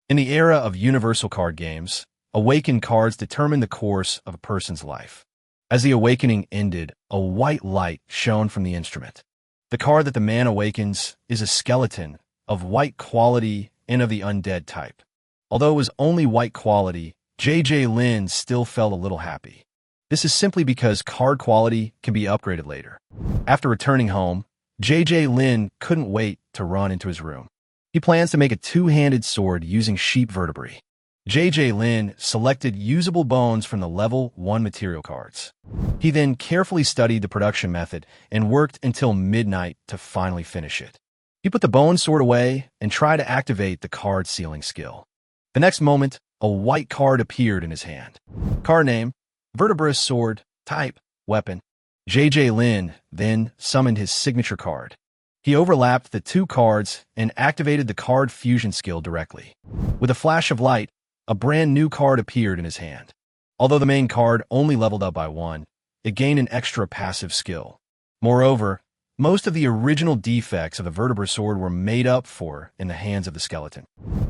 In the era of universal card games, awakened cards determine the course of a person's life. As the awakening ended, a white light shone from the instrument. The card that the man awakens is a skeleton of white quality and of the undead type. Although it was only white quality, Lin still felt a little happy. This is simply because card quality can be upgraded later. After returning home, Lin couldn't wait to run into his room. He plans to make a two-handed sword using sheep vertebrae. Lin selected usable bones from the level 1 material cards. He then carefully studied the production method and worked until midnight to finally finish it. He put the bone sword away and tried to activate the card sealing skill. The next moment, a white card appeared in his hand. Card name, vertebra sword, type, weapon. Lin then summoned his signature card. He overlapped the two cards and activated the card fusion skill directly. With a flash of light, a brand new card appeared in his hand. Although the main card only leveled up by 1, it gained an extra passive skill. Moreover, most of the original defects of the vertebra sword were made up for in the hands of the skeleton.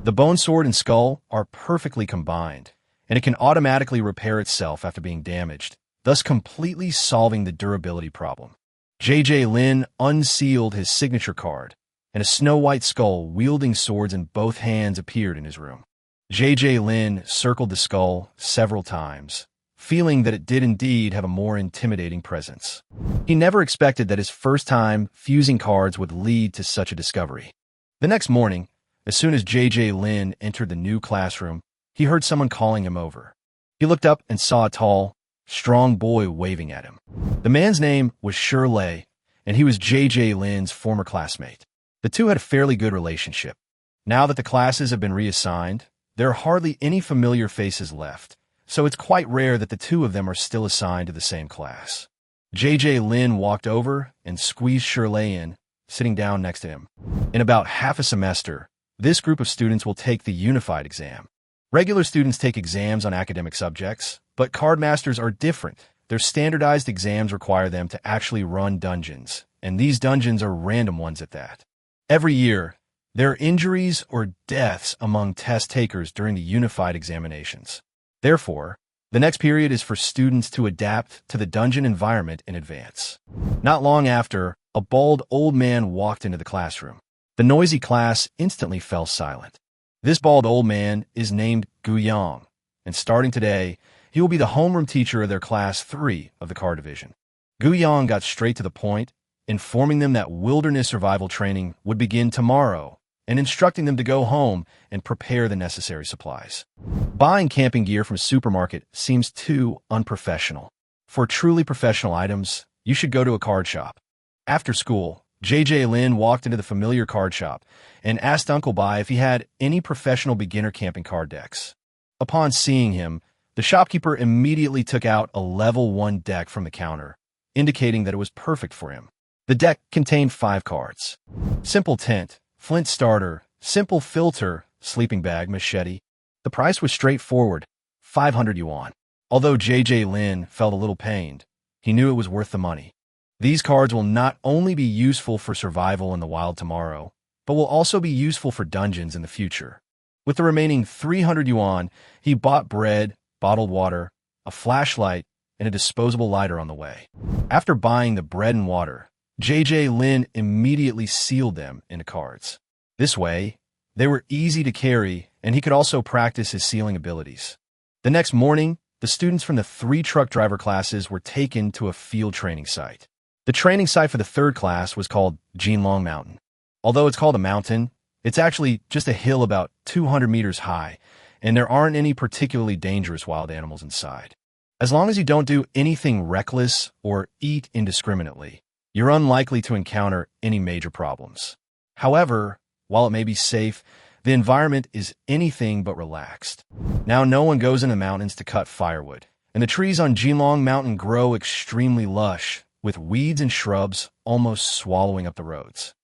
The bone sword and skull are perfectly combined, and it can automatically repair itself after being damaged, thus completely solving the durability problem. Lin unsealed his signature card, and a snow-white skull wielding swords in both hands appeared in his room. Lin circled the skull several times, feeling that it did indeed have a more intimidating presence. He never expected that his first time fusing cards would lead to such a discovery. The next morning, as soon as Lin entered the new classroom, he heard someone calling him over. He looked up and saw a tall, strong boy waving at him. The man's name was Shirley, and he was Lin's former classmate. The two had a fairly good relationship. Now that the classes have been reassigned, there are hardly any familiar faces left, so it's quite rare that the two of them are still assigned to the same class. Lin walked over and squeezed Shirley in, sitting down next to him. In about half a semester, this group of students will take the unified exam. Regular students take exams on academic subjects, but card masters are different. Their standardized exams require them to actually run dungeons, and these dungeons are random ones at that. Every year, there are injuries or deaths among test takers during the unified examinations. Therefore, the next period is for students to adapt to the dungeon environment in advance. Not long after, a bald old man walked into the classroom. The noisy class instantly fell silent. This bald old man is named Guiyang, and starting today, he will be the homeroom teacher of their Class 3 of the card division. Guiyang got straight to the point, informing them that wilderness survival training would begin tomorrow, and instructing them to go home and prepare the necessary supplies. Buying camping gear from a supermarket seems too unprofessional. For truly professional items, you should go to a card shop. After school, Lin walked into the familiar card shop and asked Uncle Bai if he had any professional beginner camping card decks. Upon seeing him, the shopkeeper immediately took out a level 1 deck from the counter, indicating that it was perfect for him. The deck contained 5 cards: Simple Tent, Flint Starter, Simple Filter, Sleeping Bag, Machete. The price was straightforward, 500 yuan. Although Lin felt a little pained, he knew it was worth the money. These cards will not only be useful for survival in the wild tomorrow, but will also be useful for dungeons in the future. With the remaining 300 yuan, he bought bread, bottled water, a flashlight, and a disposable lighter on the way. After buying the bread and water, Lin immediately sealed them into cards. This way, they were easy to carry, and he could also practice his sealing abilities. The next morning, the students from the 3 truck driver classes were taken to a field training site. The training site for the 3rd class was called Jinlong Mountain. Although it's called a mountain, it's actually just a hill about 200 meters high, and there aren't any particularly dangerous wild animals inside. As long as you don't do anything reckless or eat indiscriminately, you're unlikely to encounter any major problems. However, while it may be safe, the environment is anything but relaxed. Now no one goes in the mountains to cut firewood, and the trees on Jinlong Mountain grow extremely lush, with weeds and shrubs almost swallowing up the roads.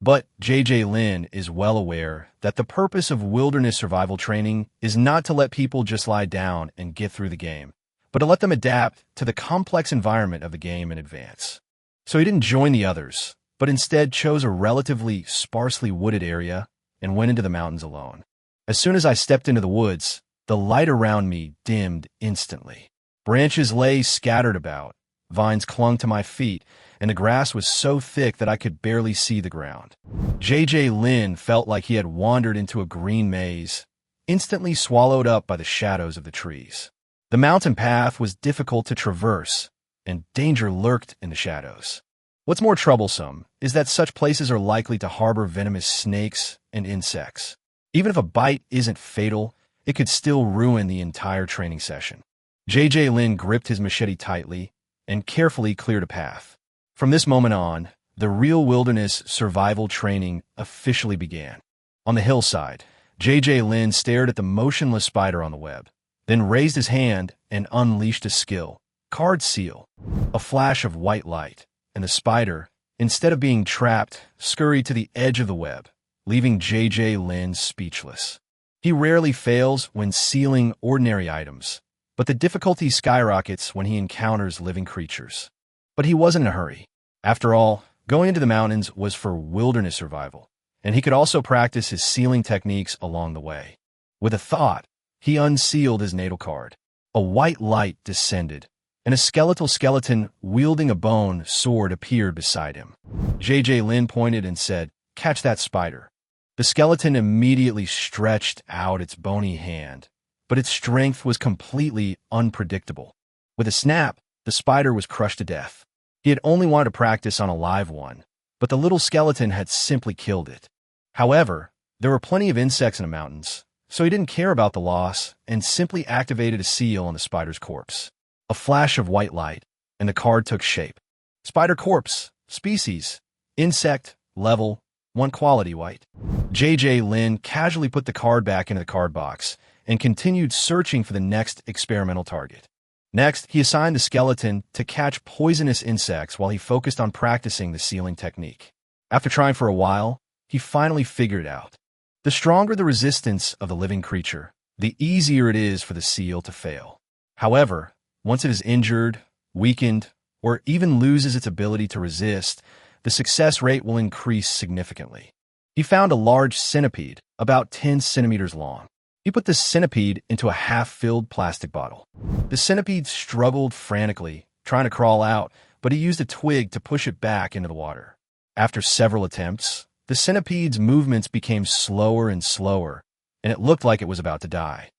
But Lin is well aware that the purpose of wilderness survival training is not to let people just lie down and get through the game, but to let them adapt to the complex environment of the game in advance. So he didn't join the others, but instead chose a relatively sparsely wooded area and went into the mountains alone. As soon as I stepped into the woods, the light around me dimmed instantly. Branches lay scattered about, vines clung to my feet, and the grass was so thick that I could barely see the ground. Lin felt like he had wandered into a green maze, instantly swallowed up by the shadows of the trees. The mountain path was difficult to traverse, and danger lurked in the shadows. What's more troublesome is that such places are likely to harbor venomous snakes and insects. Even if a bite isn't fatal, it could still ruin the entire training session. Lin gripped his machete tightly and carefully cleared a path. From this moment on, the real wilderness survival training officially began. On the hillside, Lin stared at the motionless spider on the web, then raised his hand and unleashed a skill, Card Seal. A flash of white light, and the spider, instead of being trapped, scurried to the edge of the web, leaving Lin speechless. He rarely fails when sealing ordinary items, but the difficulty skyrockets when he encounters living creatures. But he wasn't in a hurry. After all, going into the mountains was for wilderness survival, and he could also practice his sealing techniques along the way. With a thought, he unsealed his natal card. A white light descended, and a skeletal skeleton wielding a bone sword appeared beside him. Lin pointed and said, "Catch that spider." The skeleton immediately stretched out its bony hand, but its strength was completely unpredictable. With a snap, the spider was crushed to death. He had only wanted to practice on a live one, but the little skeleton had simply killed it. However, there were plenty of insects in the mountains, so he didn't care about the loss and simply activated a seal on the spider's corpse. A flash of white light, and the card took shape. Spider corpse, species, insect, level, 1 quality white. Lin casually put the card back into the card box and continued searching for the next experimental target. Next, he assigned the skeleton to catch poisonous insects while he focused on practicing the sealing technique. After trying for a while, he finally figured it out. The stronger the resistance of the living creature, the easier it is for the seal to fail. However, once it is injured, weakened, or even loses its ability to resist, the success rate will increase significantly. He found a large centipede, about 10 centimeters long. He put the centipede into a half-filled plastic bottle. The centipede struggled frantically, trying to crawl out, but he used a twig to push it back into the water. After several attempts, the centipede's movements became slower and slower, and it looked like it was about to die.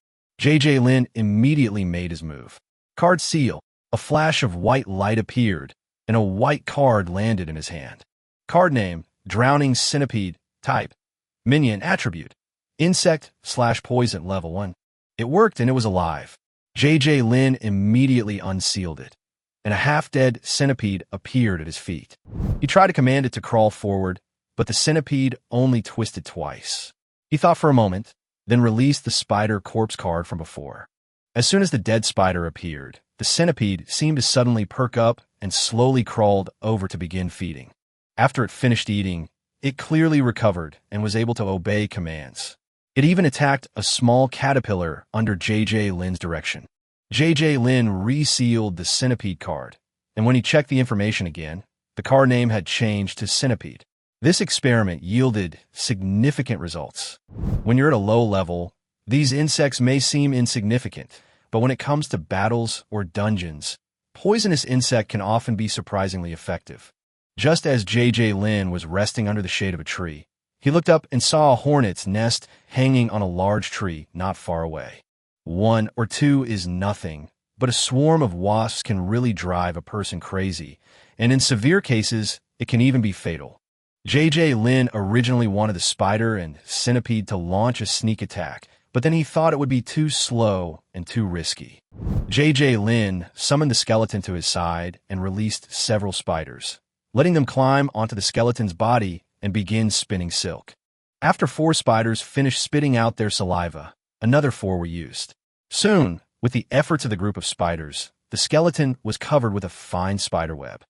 Lin immediately made his move. Card Seal. A flash of white light appeared, and a white card landed in his hand. Card name, Drowning Centipede. Type, Minion. Attribute, Insect/Poison level 1. It worked and it was alive. Lin immediately unsealed it, and a half-dead centipede appeared at his feet. He tried to command it to crawl forward, but the centipede only twisted twice. He thought for a moment, then released the spider corpse card from before. As soon as the dead spider appeared, the centipede seemed to suddenly perk up and slowly crawled over to begin feeding. After it finished eating, it clearly recovered and was able to obey commands. It even attacked a small caterpillar under Lin's direction. Lin resealed the centipede card, and when he checked the information again, the card name had changed to centipede. This experiment yielded significant results. When you're at a low level, these insects may seem insignificant, but when it comes to battles or dungeons, poisonous insect can often be surprisingly effective. Just as Lin was resting under the shade of a tree, he looked up and saw a hornet's nest hanging on a large tree not far away. 1 or 2 is nothing, but a swarm of wasps can really drive a person crazy, and in severe cases, it can even be fatal. Lin originally wanted the spider and centipede to launch a sneak attack, but then he thought it would be too slow and too risky. Lin summoned the skeleton to his side and released several spiders, letting them climb onto the skeleton's body and begin spinning silk. After 4 spiders finished spitting out their saliva, another 4 were used. Soon, with the efforts of the group of spiders, the skeleton was covered with a fine spider web.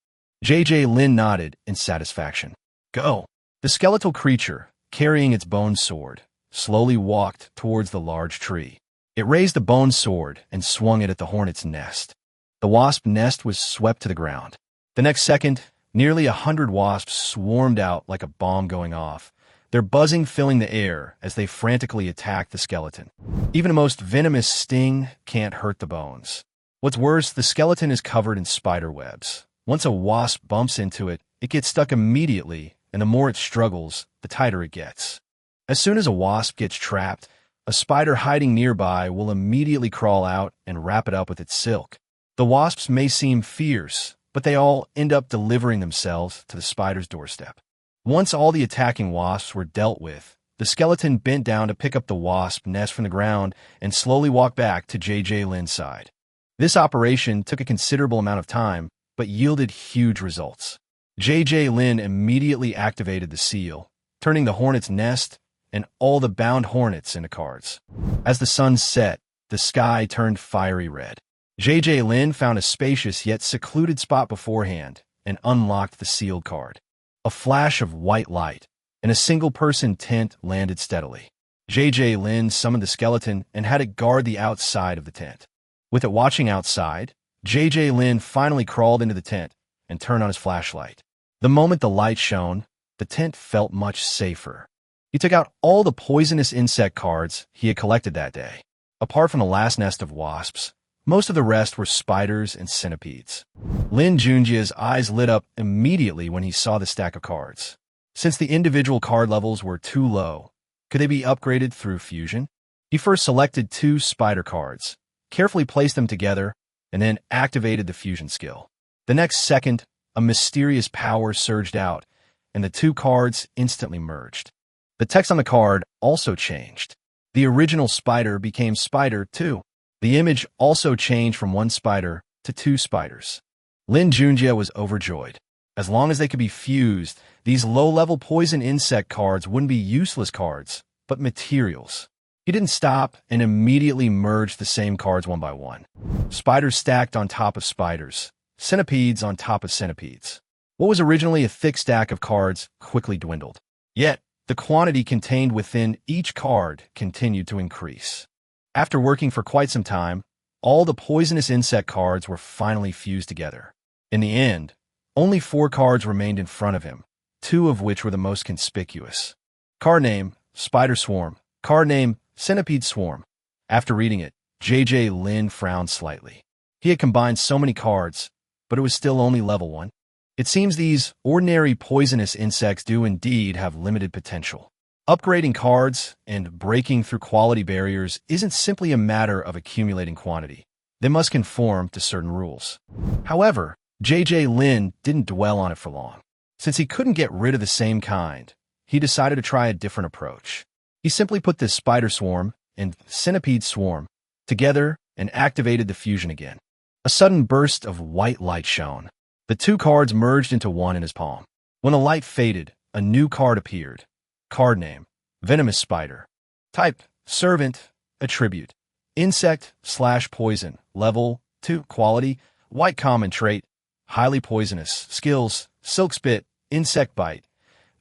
Lin nodded in satisfaction. Go! The skeletal creature, carrying its bone sword, slowly walked towards the large tree. It raised the bone sword and swung it at the hornet's nest. The wasp nest was swept to the ground. The next second, nearly 100 wasps swarmed out like a bomb going off, their buzzing filling the air as they frantically attack the skeleton. Even a most venomous sting can't hurt the bones. What's worse, the skeleton is covered in spider webs. Once a wasp bumps into it, it gets stuck immediately, and the more it struggles, the tighter it gets. As soon as a wasp gets trapped, a spider hiding nearby will immediately crawl out and wrap it up with its silk. The wasps may seem fierce, but they all end up delivering themselves to the spider's doorstep. Once all the attacking wasps were dealt with, the skeleton bent down to pick up the wasp nest from the ground and slowly walk back to JJ Lin's side. This operation took a considerable amount of time, but yielded huge results. JJ Lin immediately activated the seal, turning the hornet's nest and all the bound hornets into cards. As the sun set, the sky turned fiery red. JJ Lin found a spacious yet secluded spot beforehand and unlocked the sealed card. A flash of white light and a single-person tent landed steadily. JJ Lin summoned the skeleton and had it guard the outside of the tent. With it watching outside, JJ Lin finally crawled into the tent and turned on his flashlight. The moment the light shone, the tent felt much safer. He took out all the poisonous insect cards he had collected that day. Apart from the last nest of wasps, most of the rest were spiders and centipedes. Lin Junjie's eyes lit up immediately when he saw the stack of cards. Since the individual card levels were too low, could they be upgraded through fusion? He first selected 2 spider cards, carefully placed them together, and then activated the fusion skill. The next second, a mysterious power surged out, and the 2 cards instantly merged. The text on the card also changed. The original spider became Spider 2. The image also changed from 1 spider to 2 spiders. Lin Junjie was overjoyed. As long as they could be fused, these low-level poison insect cards wouldn't be useless cards, but materials. He didn't stop and immediately merged the same cards one by one. Spiders stacked on top of spiders, centipedes on top of centipedes. What was originally a thick stack of cards quickly dwindled. Yet, the quantity contained within each card continued to increase. After working for quite some time, all the poisonous insect cards were finally fused together. In the end, only 4 cards remained in front of him, 2 of which were the most conspicuous. Card name, Spider Swarm. Card name, Centipede Swarm. After reading it, JJ Lin frowned slightly. He had combined so many cards, but it was still only level 1. It seems these ordinary poisonous insects do indeed have limited potential. Upgrading cards and breaking through quality barriers isn't simply a matter of accumulating quantity. They must conform to certain rules. However, JJ Lin didn't dwell on it for long. Since he couldn't get rid of the same kind, he decided to try a different approach. He simply put this Spider Swarm and Centipede Swarm together and activated the fusion again. A sudden burst of white light shone. The 2 cards merged into one in his palm. When the light faded, a new card appeared. Card name, Venomous Spider. Type, Servant. Attribute, Insect/Poison. Level, 2. Quality, White Common Trait. Highly poisonous. Skills, Silk Spit, Insect Bite.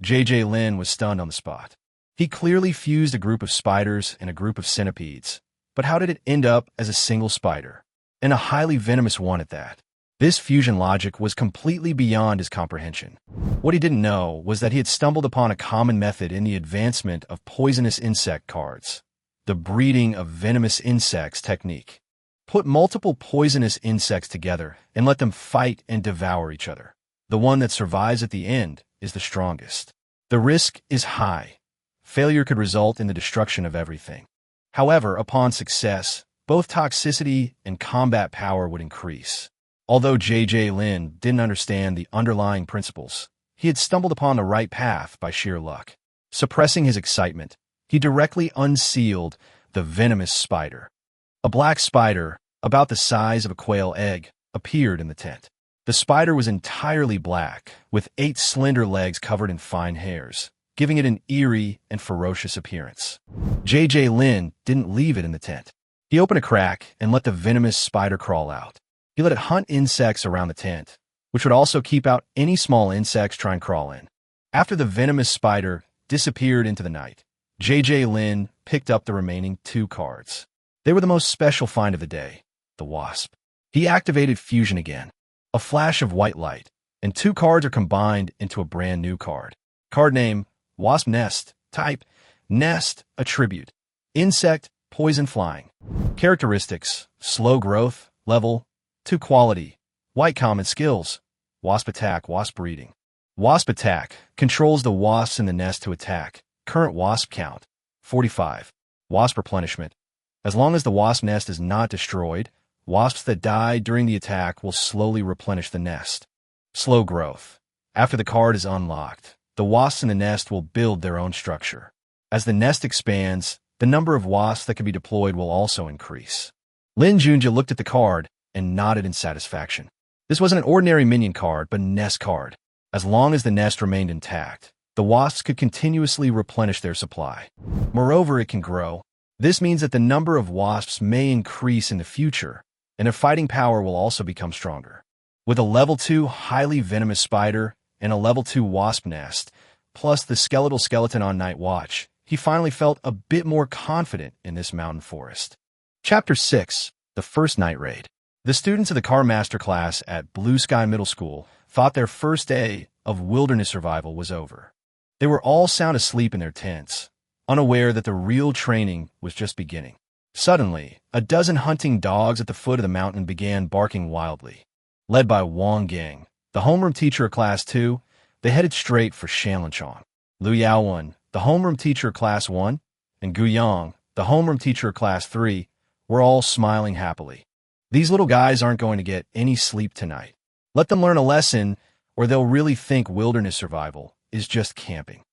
JJ Lin was stunned on the spot. He clearly fused a group of spiders and a group of centipedes. But how did it end up as a single spider? And a highly venomous one at that. This fusion logic was completely beyond his comprehension. What he didn't know was that he had stumbled upon a common method in the advancement of poisonous insect cards, the breeding of venomous insects technique. Put multiple poisonous insects together and let them fight and devour each other. The one that survives at the end is the strongest. The risk is high. Failure could result in the destruction of everything. However, upon success, both toxicity and combat power would increase. Although JJ Lin didn't understand the underlying principles, he had stumbled upon the right path by sheer luck. Suppressing his excitement, he directly unsealed the venomous spider. A black spider, about the size of a quail egg, appeared in the tent. The spider was entirely black, with 8 slender legs covered in fine hairs, giving it an eerie and ferocious appearance. JJ Lin didn't leave it in the tent. He opened a crack and let the venomous spider crawl out. He let it hunt insects around the tent, which would also keep out any small insects trying to crawl in. After the venomous spider disappeared into the night, JJ Lin picked up the remaining 2 cards. They were the most special find of the day, the wasp. He activated fusion again. A flash of white light, and 2 cards are combined into a brand new card. Card name, Wasp Nest. Type, nest, attribute. Insect, poison flying. Characteristics, slow growth, level, 2 quality. White common skills, wasp attack, wasp breeding. Wasp attack, controls the wasps in the nest to attack. Current wasp count, 45. Wasp replenishment. As long as the wasp nest is not destroyed, wasps that die during the attack will slowly replenish the nest. Slow growth. After the card is unlocked, the wasps in the nest will build their own structure. As the nest expands, the number of wasps that can be deployed will also increase. Lin Junjie looked at the card and nodded in satisfaction. This wasn't an ordinary minion card, but a nest card. As long as the nest remained intact, the wasps could continuously replenish their supply. Moreover, it can grow. This means that the number of wasps may increase in the future, and their fighting power will also become stronger. With a level 2 highly venomous spider and a level 2 wasp nest, plus the skeletal skeleton on night watch, he finally felt a bit more confident in this mountain forest. Chapter 6. The First Night Raid. The students of the Car Master class at Blue Sky Middle School thought their first day of wilderness survival was over. They were all sound asleep in their tents, unaware that the real training was just beginning. Suddenly, a dozen hunting dogs at the foot of the mountain began barking wildly. Led by Wang Gang, the homeroom teacher of Class 2, they headed straight for Shanlanchong. Liu Yaowen, the homeroom teacher of Class 1, and Gu Yang, the homeroom teacher of Class 3, were all smiling happily. These little guys aren't going to get any sleep tonight. Let them learn a lesson, or they'll really think wilderness survival is just camping.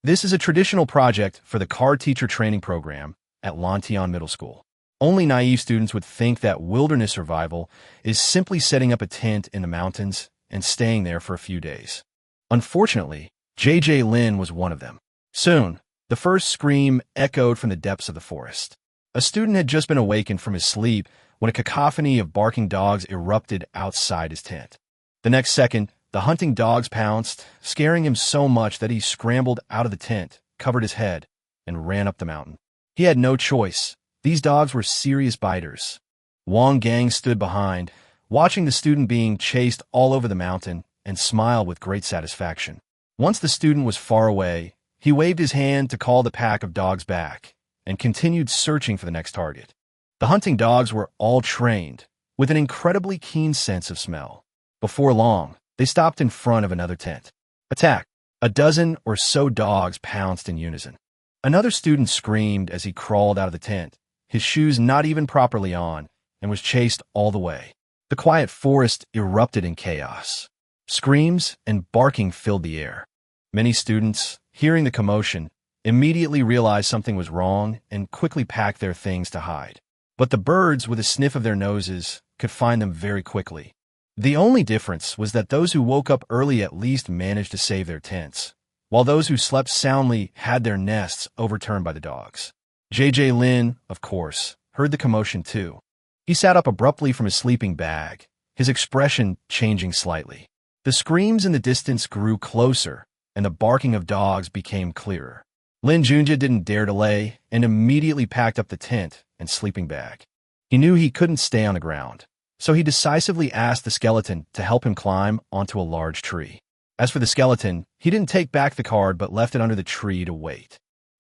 This is a traditional project for the car teacher training program at Lantian Middle School. Only naive students would think that wilderness survival is simply setting up a tent in the mountains and staying there for a few days. Unfortunately, J.J. Lin was one of them. Soon, the first scream echoed from the depths of the forest. A student had just been awakened from his sleep when a cacophony of barking dogs erupted outside his tent. The next second, the hunting dogs pounced, scaring him so much that he scrambled out of the tent, covered his head, and ran up the mountain. He had no choice. These dogs were serious biters. Wang Gang stood behind, watching the student being chased all over the mountain, and smiled with great satisfaction. Once the student was far away, he waved his hand to call the pack of dogs back, and continued searching for the next target. The hunting dogs were all trained, with an incredibly keen sense of smell. Before long, they stopped in front of another tent. Attack! A dozen or so dogs pounced in unison. Another student screamed as he crawled out of the tent, his shoes not even properly on, and was chased all the way. The quiet forest erupted in chaos. Screams and barking filled the air. Many students, hearing the commotion, immediately realized something was wrong and quickly packed their things to hide. But the birds, with a sniff of their noses, could find them very quickly. The only difference was that those who woke up early at least managed to save their tents, while those who slept soundly had their nests overturned by the dogs. J.J. Lin, of course, heard the commotion too. He sat up abruptly from his sleeping bag, his expression changing slightly. The screams in the distance grew closer, and the barking of dogs became clearer. Lin Junjie didn't dare delay and immediately packed up the tent and sleeping bag. He knew he couldn't stay on the ground, so he decisively asked the skeleton to help him climb onto a large tree. As for the skeleton, he didn't take back the card but left it under the tree to wait.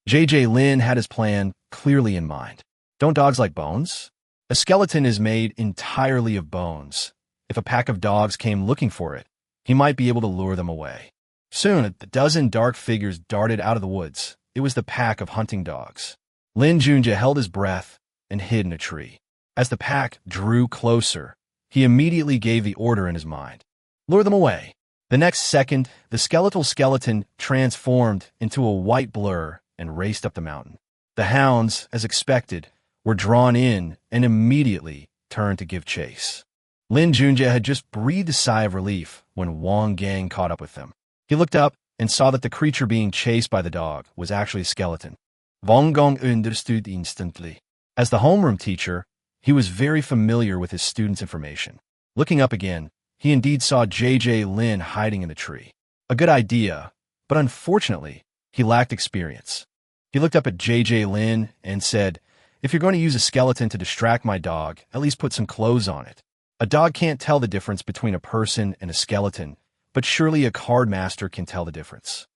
J.J. Lin had his plan clearly in mind. Don't dogs like bones? A skeleton is made entirely of bones. If a pack of dogs came looking for it, he might be able to lure them away. Soon, a dozen dark figures darted out of the woods. It was the pack of hunting dogs. Lin Junjie held his breath and hid in a tree. As the pack drew closer, he immediately gave the order in his mind. Lure them away. The next second, the skeletal skeleton transformed into a white blur and raced up the mountain. The hounds, as expected, were drawn in and immediately turned to give chase. Lin Junjie had just breathed a sigh of relief when Wang Gang caught up with them. He looked up and saw that the creature being chased by the dog was actually a skeleton. Wang Gang understood instantly. As the homeroom teacher, he was very familiar with his students' information. Looking up again, he indeed saw J.J. Lin hiding in the tree. A good idea, but unfortunately, he lacked experience. He looked up at J.J. Lin and said, "If you're going to use a skeleton to distract my dog, at least put some clothes on it. A dog can't tell the difference between a person and a skeleton, but surely a card master can tell the difference."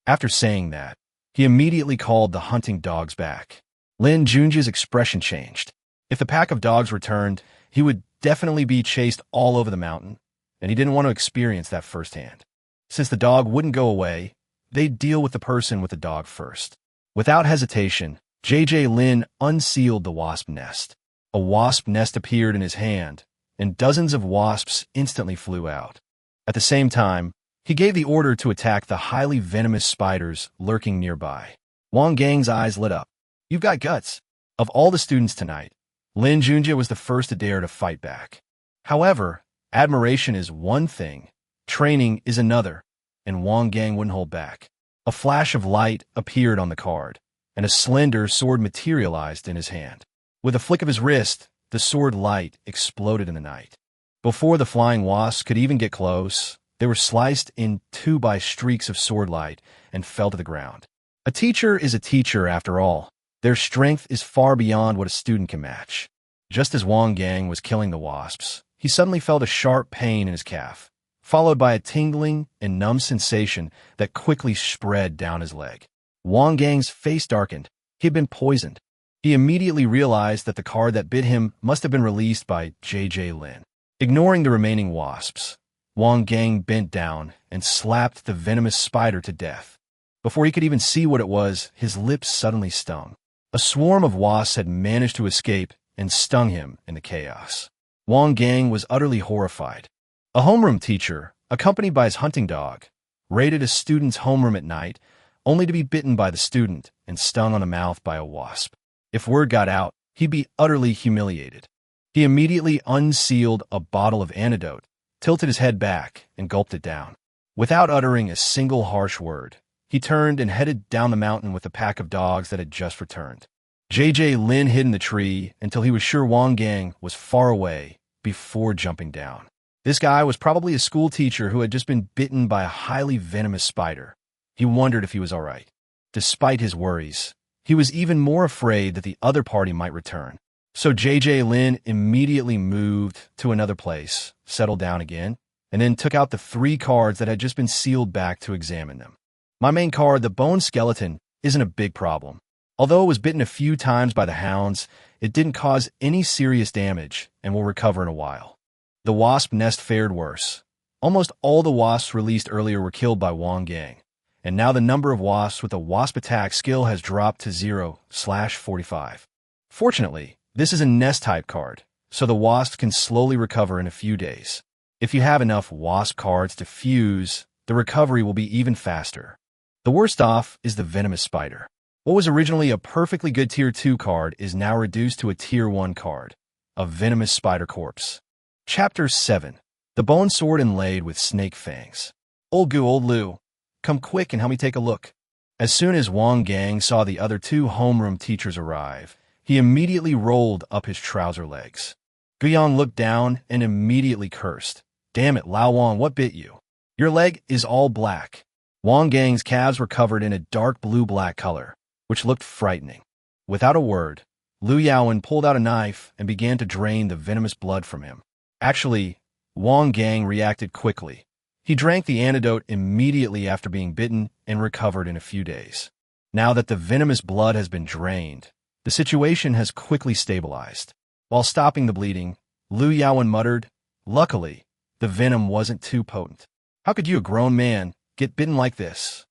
After saying that, He immediately called the hunting dogs back. Lin Junjie's expression changed. If the pack of dogs returned, he would definitely be chased all over the mountain, and he didn't want to experience that firsthand. Since the dog wouldn't go away, they'd deal with the person with the dog first. Without hesitation, Lin unsealed the wasp nest. A wasp nest appeared in his hand, and dozens of wasps instantly flew out. At the same time, he gave the order to attack the highly venomous spiders lurking nearby. Wang Gang's eyes lit up. "You've got guts." Of all the students tonight, Lin Junjie was the first to dare to fight back. However, admiration is one thing, training is another, and Wang Gang wouldn't hold back. A flash of light appeared on the card, and a slender sword materialized in his hand. With a flick of his wrist, the sword light exploded in the night. Before the flying wasps could even get close, they were sliced in two by streaks of sword light and fell to the ground. A teacher is a teacher after all. Their strength is far beyond what a student can match. Just as Wang Gang was killing the wasps, he suddenly felt a sharp pain in his calf, followed by a tingling and numb sensation that quickly spread down his leg. Wang Gang's face darkened. He had been poisoned. He immediately realized that the card that bit him must have been released by Lin. Ignoring the remaining wasps, Wang Gang bent down and slapped the venomous spider to death. Before he could even see what it was, his lips suddenly stung. A swarm of wasps had managed to escape and stung him in the chaos. Wang Gang was utterly horrified. A homeroom teacher, accompanied by his hunting dog, raided a student's homeroom at night, only to be bitten by the student and stung on the mouth by a wasp. If word got out, he'd be utterly humiliated. He immediately unsealed a bottle of antidote, tilted his head back, and gulped it down. Without uttering a single harsh word, he turned and headed down the mountain with a pack of dogs that had just returned. Lin hid in the tree until he was sure Wang Gang was far away before jumping down. This guy was probably a school teacher who had just been bitten by a highly venomous spider. He wondered if he was all right. Despite his worries, he was even more afraid that the other party might return. So Lin immediately moved to another place, settled down again, and then took out the 3 cards that had just been sealed back to examine them. My main card, the bone skeleton, isn't a big problem. Although it was bitten a few times by the hounds, it didn't cause any serious damage and will recover in a while. The wasp nest fared worse. Almost all the wasps released earlier were killed by Wang Gang, and now the number of wasps with a wasp attack skill has dropped to 0/45. Fortunately, this is a nest-type card, so the wasps can slowly recover in a few days. If you have enough wasp cards to fuse, the recovery will be even faster. The worst off is the venomous spider. What was originally a perfectly good Tier 2 card is now reduced to a Tier 1 card, a venomous spider corpse. Chapter 7. The bone sword inlaid with snake fangs. Old Gu, old Lu, come quick and help me take a look. As soon as Wang Gang saw the other 2 homeroom teachers arrive, he immediately rolled up his trouser legs. Guyang looked down and immediately cursed. "Damn it, Lao Wang, what bit you? Your leg is all black." Wang Gang's calves were covered in a dark blue-black color, which looked frightening. Without a word, Lu Yaowen pulled out a knife and began to drain the venomous blood from him. Actually, Wang Gang reacted quickly. He drank the antidote immediately after being bitten and recovered in a few days. Now that the venomous blood has been drained, the situation has quickly stabilized. While stopping the bleeding, Lu Yaowen muttered, "Luckily, the venom wasn't too potent. How could you, a grown man, get bitten like this?"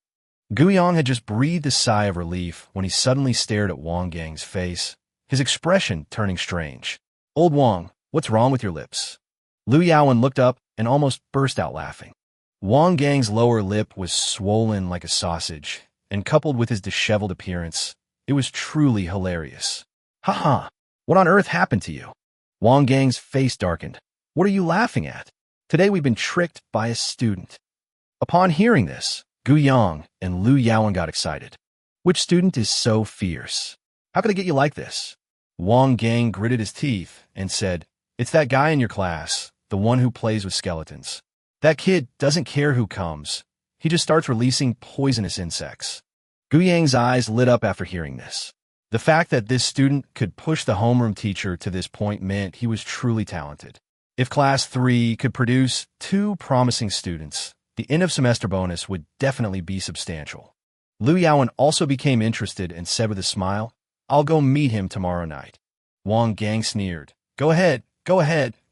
Guyang had just breathed a sigh of relief when he suddenly stared at Wang Gang's face, his expression turning strange. "Old Wang, what's wrong with your lips?" Lu Yaowen looked up and almost burst out laughing. Wang Gang's lower lip was swollen like a sausage, and coupled with his disheveled appearance, it was truly hilarious. "Ha! What on earth happened to you?" Wang Gang's face darkened. "What are you laughing at? Today we've been tricked by a student." Upon hearing this, Guyang and Lu Yaowen got excited. "Which student is so fierce? How could they get you like this?" Wang Gang gritted his teeth and said, "It's that guy in your class, the one who plays with skeletons. That kid doesn't care who comes. He just starts releasing poisonous insects." Guyang's eyes lit up after hearing this. The fact that this student could push the homeroom teacher to this point meant he was truly talented. If Class 3 could produce 2 promising students, the end-of-semester bonus would definitely be substantial. Liu Yaowen also became interested and said with a smile, "I'll go meet him tomorrow night." Wang Gang sneered, go ahead,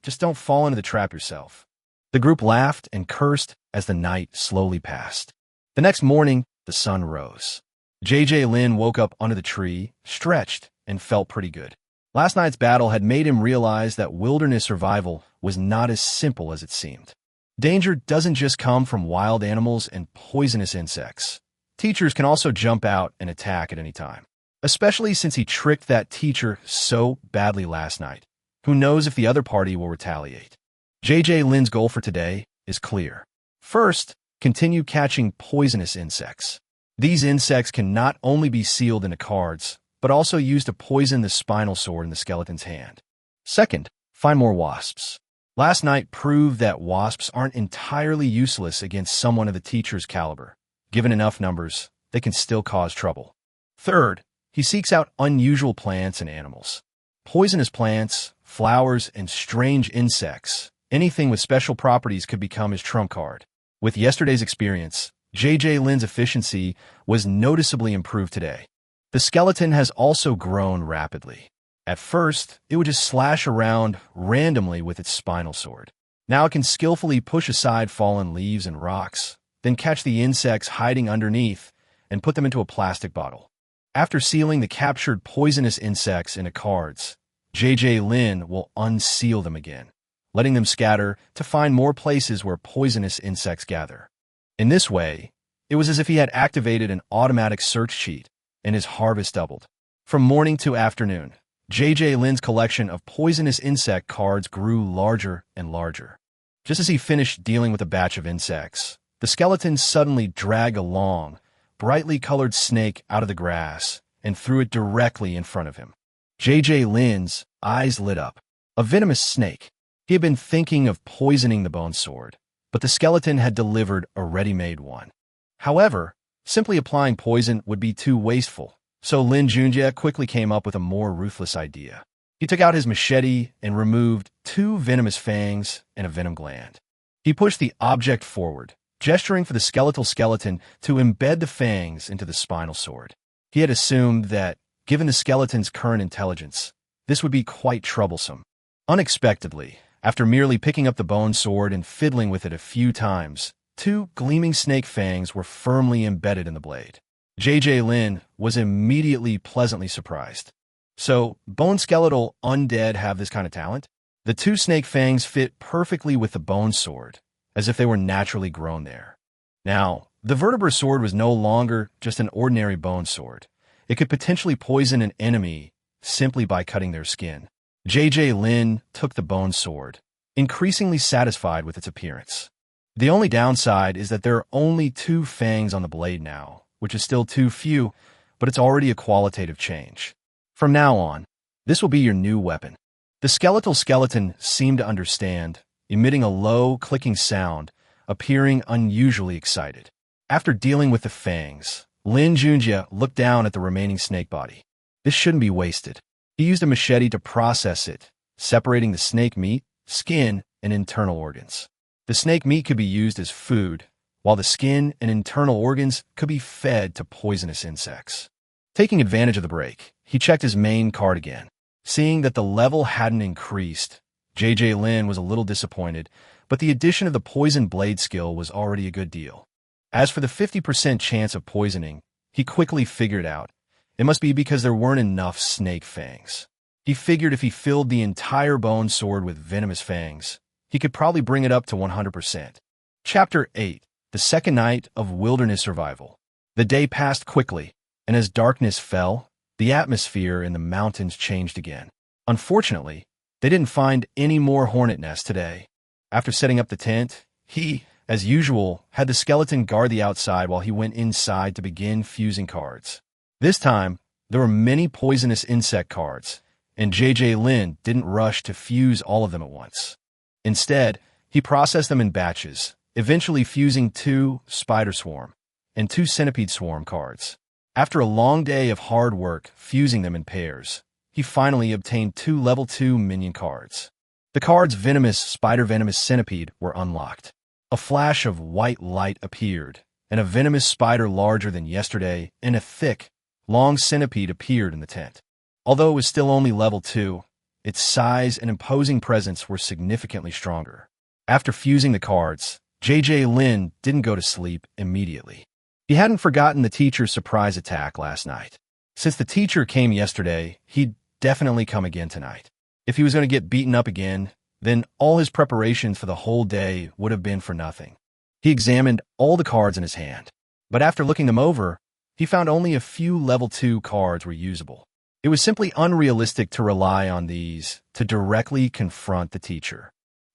just don't fall into the trap yourself." The group laughed and cursed as the night slowly passed. The next morning, the sun rose. JJ Lin woke up under the tree, stretched, and felt pretty good. Last night's battle had made him realize that wilderness survival was not as simple as it seemed. Danger doesn't just come from wild animals and poisonous insects. Teachers can also jump out and attack at any time. Especially since he tricked that teacher so badly last night. Who knows if the other party will retaliate? JJ Lin's goal for today is clear. First, continue catching poisonous insects. These insects can not only be sealed into cards, but also used to poison the spinal sword in the skeleton's hand. Second, find more wasps. Last night proved that wasps aren't entirely useless against someone of the teacher's caliber. Given enough numbers, they can still cause trouble. Third, he seeks out unusual plants and animals. Poisonous plants, flowers, and strange insects. Anything with special properties could become his trump card. With yesterday's experience, JJ Lin's efficiency was noticeably improved today. The skeleton has also grown rapidly. At first, it would just slash around randomly with its spinal sword. Now it can skillfully push aside fallen leaves and rocks, then catch the insects hiding underneath and put them into a plastic bottle. After sealing the captured poisonous insects into cards, JJ Lin will unseal them again, letting them scatter to find more places where poisonous insects gather. In this way, it was as if he had activated an automatic search sheet, and his harvest doubled. From morning to afternoon, JJ Lin's collection of poisonous insect cards grew larger and larger. Just as he finished dealing with a batch of insects, the skeleton suddenly dragged a long, brightly colored snake out of the grass and threw it directly in front of him. JJ Lin's eyes lit up. A venomous snake. He had been thinking of poisoning the bone sword, but the skeleton had delivered a ready-made one. However, simply applying poison would be too wasteful, so Lin Junjie quickly came up with a more ruthless idea. He took out his machete and removed 2 venomous fangs and a venom gland. He pushed the object forward, gesturing for the skeletal skeleton to embed the fangs into the spinal sword. He had assumed that, given the skeleton's current intelligence, this would be quite troublesome. Unexpectedly, after merely picking up the bone sword and fiddling with it a few times, 2 gleaming snake fangs were firmly embedded in the blade. JJ Lin was immediately pleasantly surprised. So, bone skeletal undead have this kind of talent? The 2 snake fangs fit perfectly with the bone sword, as if they were naturally grown there. Now, the vertebra sword was no longer just an ordinary bone sword. It could potentially poison an enemy simply by cutting their skin. JJ Lin took the bone sword, increasingly satisfied with its appearance. The only downside is that there are only 2 fangs on the blade now, which is still too few, but it's already a qualitative change. From now on, this will be your new weapon. The skeletal skeleton seemed to understand, emitting a low, clicking sound, appearing unusually excited. After dealing with the fangs, Lin Junjie looked down at the remaining snake body. This shouldn't be wasted. He used a machete to process it, separating the snake meat, skin, and internal organs. The snake meat could be used as food, while the skin and internal organs could be fed to poisonous insects. Taking advantage of the break, he checked his main card again. Seeing that the level hadn't increased, JJ Lin was a little disappointed, but the addition of the poison blade skill was already a good deal. As for the 50% chance of poisoning, he quickly figured out. It must be because there weren't enough snake fangs. He figured if he filled the entire bone sword with venomous fangs, he could probably bring it up to 100%. Chapter 8. The second night of wilderness survival. The day passed quickly, and as darkness fell, the atmosphere in the mountains changed again. Unfortunately, they didn't find any more hornet nests today. After setting up the tent, he, as usual, had the skeleton guard the outside while he went inside to begin fusing cards. This time, there were many poisonous insect cards, and JJ Lin didn't rush to fuse all of them at once. Instead, he processed them in batches, eventually fusing 2 spider swarm and 2 centipede swarm cards. After a long day of hard work fusing them in pairs, he finally obtained 2 level 2 minion cards. The cards Venomous, Spider Venomous Centipede were unlocked. A flash of white light appeared, and a venomous spider larger than yesterday and a thick, long centipede appeared in the tent. Although it was still only level 2, its size and imposing presence were significantly stronger. After fusing the cards, Lin didn't go to sleep immediately. He hadn't forgotten the teacher's surprise attack last night. Since the teacher came yesterday, he'd definitely come again tonight. If he was going to get beaten up again, then all his preparations for the whole day would have been for nothing. He examined all the cards in his hand, but after looking them over, he found only a few level 2 cards were usable. It was simply unrealistic to rely on these to directly confront the teacher.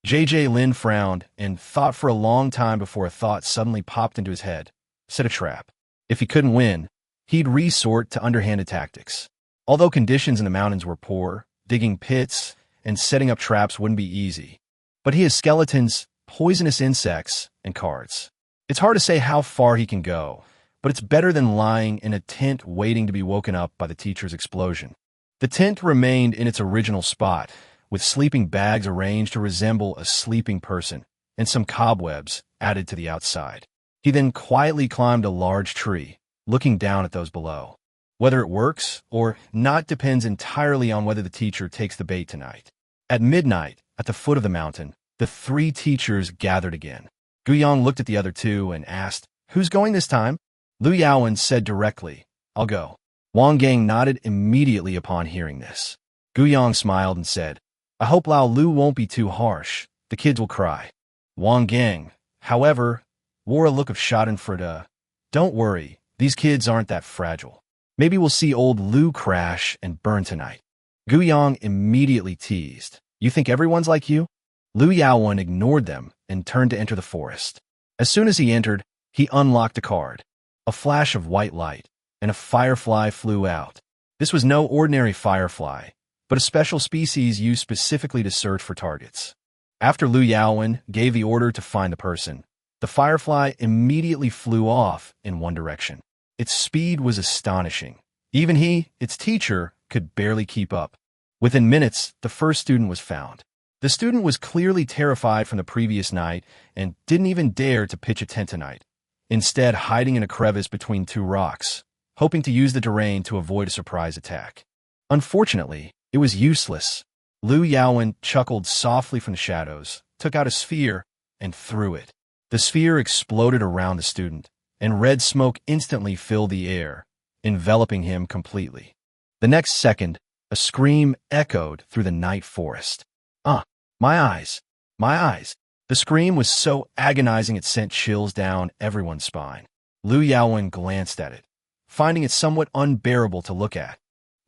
Lin frowned and thought for a long time before a thought suddenly popped into his head. Set a trap. If he couldn't win, he'd resort to underhanded tactics. Although conditions in the mountains were poor, digging pits and setting up traps wouldn't be easy. But he has skeletons, poisonous insects, and cards. It's hard to say how far he can go, but it's better than lying in a tent waiting to be woken up by the teacher's explosion. The tent remained in its original spot, with sleeping bags arranged to resemble a sleeping person and some cobwebs added to the outside. He then quietly climbed a large tree, looking down at those below. Whether it works or not depends entirely on whether the teacher takes the bait tonight. At midnight, at the foot of the mountain, the 3 teachers gathered again. Guyang looked at the other 2 and asked, "Who's going this time?" Lu Yaowen said directly, "I'll go." Wang Gang nodded immediately upon hearing this. Guyang smiled and said, "I hope Lao Lu won't be too harsh. The kids will cry." Wang Gang, however, wore a look of schadenfreude. "Don't worry, these kids aren't that fragile. Maybe we'll see old Lu crash and burn tonight." Guyang immediately teased, "You think everyone's like you?" Lu Yaowen ignored them and turned to enter the forest. As soon as he entered, he unlocked a card. A flash of white light, and a firefly flew out. This was no ordinary firefly, but a special species used specifically to search for targets. After Lu Yaowen gave the order to find the person, the firefly immediately flew off in one direction. Its speed was astonishing. Even he, its teacher, could barely keep up. Within minutes, the first student was found. The student was clearly terrified from the previous night and didn't even dare to pitch a tent tonight, instead hiding in a crevice between 2 rocks, hoping to use the terrain to avoid a surprise attack. Unfortunately, it was useless. Lu Yaowen chuckled softly from the shadows, took out a sphere, and threw it. The sphere exploded around the student, and red smoke instantly filled the air, enveloping him completely. The next second, a scream echoed through the night forest. My eyes! My eyes! The scream was so agonizing it sent chills down everyone's spine. Lu Yaowen glanced at it, finding it somewhat unbearable to look at.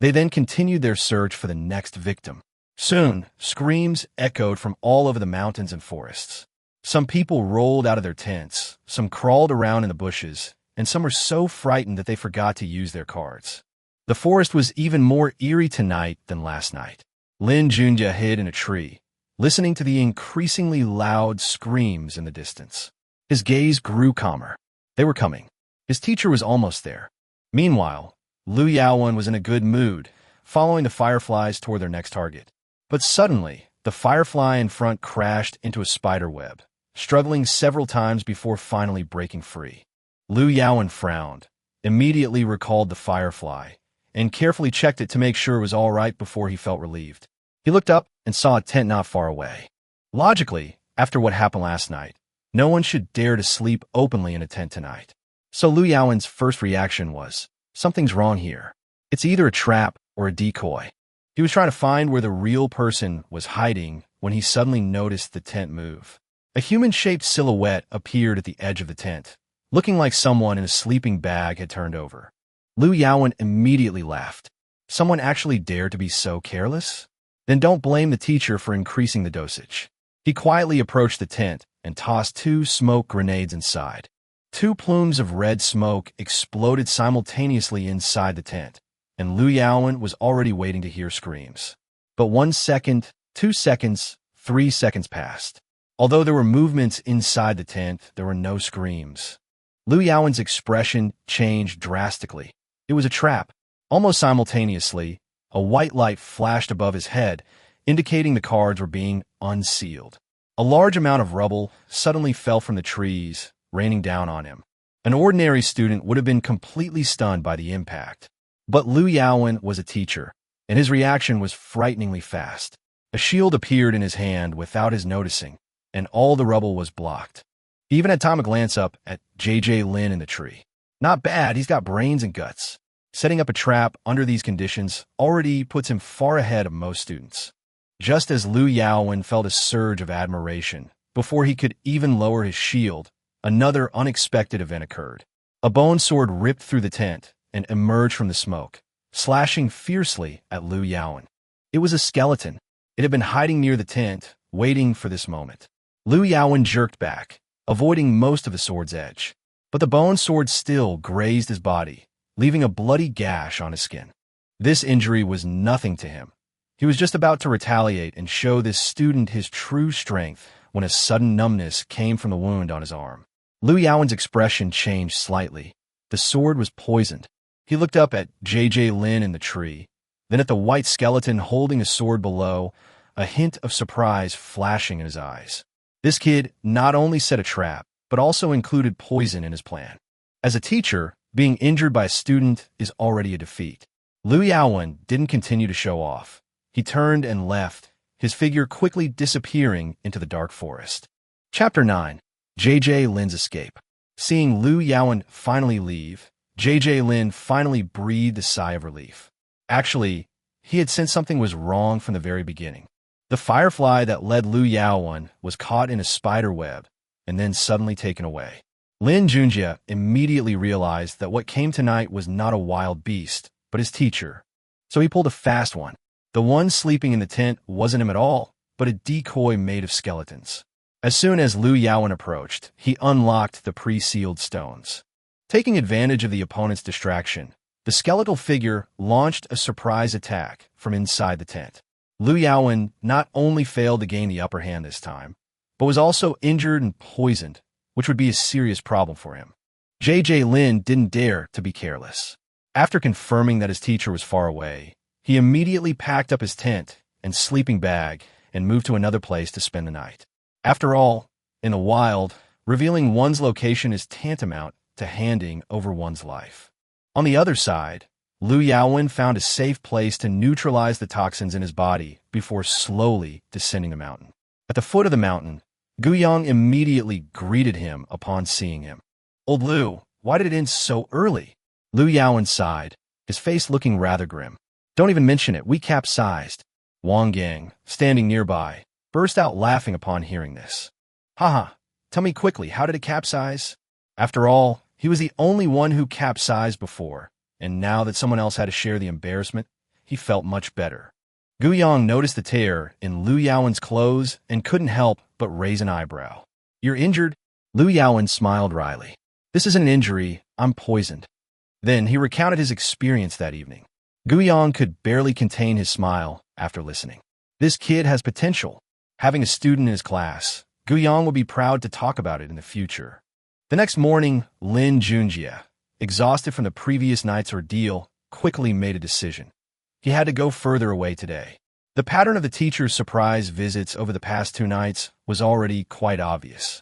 They then continued their search for the next victim. Soon, screams echoed from all over the mountains and forests. Some people rolled out of their tents, some crawled around in the bushes, and some were so frightened that they forgot to use their cards. The forest was even more eerie tonight than last night. Lin Junjie hid in a tree, listening to the increasingly loud screams in the distance. His gaze grew calmer. They were coming. His teacher was almost there. Meanwhile, Lu Yaowen was in a good mood, following the fireflies toward their next target. But suddenly, the firefly in front crashed into a spider web, struggling several times before finally breaking free. Lu Yaowen frowned, immediately recalled the firefly, and carefully checked it to make sure it was all right before he felt relieved. He looked up and saw a tent not far away. Logically, after what happened last night, no one should dare to sleep openly in a tent tonight. So Lu Yaowen's first reaction was, something's wrong here. It's either a trap or a decoy. He was trying to find where the real person was hiding when he suddenly noticed the tent move. A human-shaped silhouette appeared at the edge of the tent, looking like someone in a sleeping bag had turned over. Lu Yaowen immediately laughed. Someone actually dared to be so careless? Then don't blame the teacher for increasing the dosage. He quietly approached the tent and tossed 2 smoke grenades inside. 2 plumes of red smoke exploded simultaneously inside the tent, and Lu Yaowen was already waiting to hear screams. But 1 second, 2 seconds, 3 seconds passed. Although there were movements inside the tent, there were no screams. Lu Yaowen's expression changed drastically. It was a trap. Almost simultaneously, a white light flashed above his head, indicating the cards were being unsealed. A large amount of rubble suddenly fell from the trees, raining down on him. An ordinary student would have been completely stunned by the impact. But Liu Yaowen was a teacher, and his reaction was frighteningly fast. A shield appeared in his hand without his noticing, and all the rubble was blocked. He even had time to glance up at Lin in the tree. Not bad, he's got brains and guts. Setting up a trap under these conditions already puts him far ahead of most students. Just as Liu Yaowen felt a surge of admiration, before he could even lower his shield, another unexpected event occurred. A bone sword ripped through the tent and emerged from the smoke, slashing fiercely at Liu Yaowen. It was a skeleton. It had been hiding near the tent, waiting for this moment. Liu Yaowen jerked back, avoiding most of the sword's edge. But the bone sword still grazed his body, leaving a bloody gash on his skin. This injury was nothing to him. He was just about to retaliate and show this student his true strength when a sudden numbness came from the wound on his arm. Liu Yaowen's expression changed slightly. The sword was poisoned. He looked up at Lin in the tree, then at the white skeleton holding a sword below, a hint of surprise flashing in his eyes. This kid not only set a trap, but also included poison in his plan. As a teacher, being injured by a student is already a defeat. Liu Yaowen didn't continue to show off. He turned and left, his figure quickly disappearing into the dark forest. Chapter 9. Lin's Escape. Seeing Liu Yaowen finally leave, Lin finally breathed a sigh of relief. Actually, he had sensed something was wrong from the very beginning. The firefly that led Liu Yaowen was caught in a spider web and then suddenly taken away. Lin Junjie immediately realized that what came tonight was not a wild beast, but his teacher. So he pulled a fast one. The one sleeping in the tent wasn't him at all, but a decoy made of skeletons. As soon as Liu Yaowen approached, he unlocked the pre-sealed stones. Taking advantage of the opponent's distraction, the skeletal figure launched a surprise attack from inside the tent. Liu Yaowen not only failed to gain the upper hand this time, but was also injured and poisoned, which would be a serious problem for him. Lin didn't dare to be careless. After confirming that his teacher was far away, he immediately packed up his tent and sleeping bag and moved to another place to spend the night. After all, in the wild, revealing one's location is tantamount to handing over one's life. On the other side, Liu Yaowen found a safe place to neutralize the toxins in his body before slowly descending the mountain. At the foot of the mountain, Guyang immediately greeted him upon seeing him. "Old Liu, why did it end so early?" Liu Yaowen sighed, his face looking rather grim. "Don't even mention it, we capsized." Wang Gang, standing nearby, burst out laughing upon hearing this. "Haha, tell me quickly, how did it capsize?" After all, he was the only one who capsized before, and now that someone else had to share the embarrassment, he felt much better. Guyang noticed the tear in Liu Yaowen's clothes and couldn't help but raise an eyebrow. "You're injured?" Liu Yaowen smiled wryly. "This isn't an injury, I'm poisoned." Then he recounted his experience that evening. Guyang could barely contain his smile after listening. This kid has potential. Having a student in his class, Guyang will be proud to talk about it in the future. The next morning, Lin Junjie, exhausted from the previous night's ordeal, quickly made a decision. He had to go further away today. The pattern of the teacher's surprise visits over the past 2 nights was already quite obvious.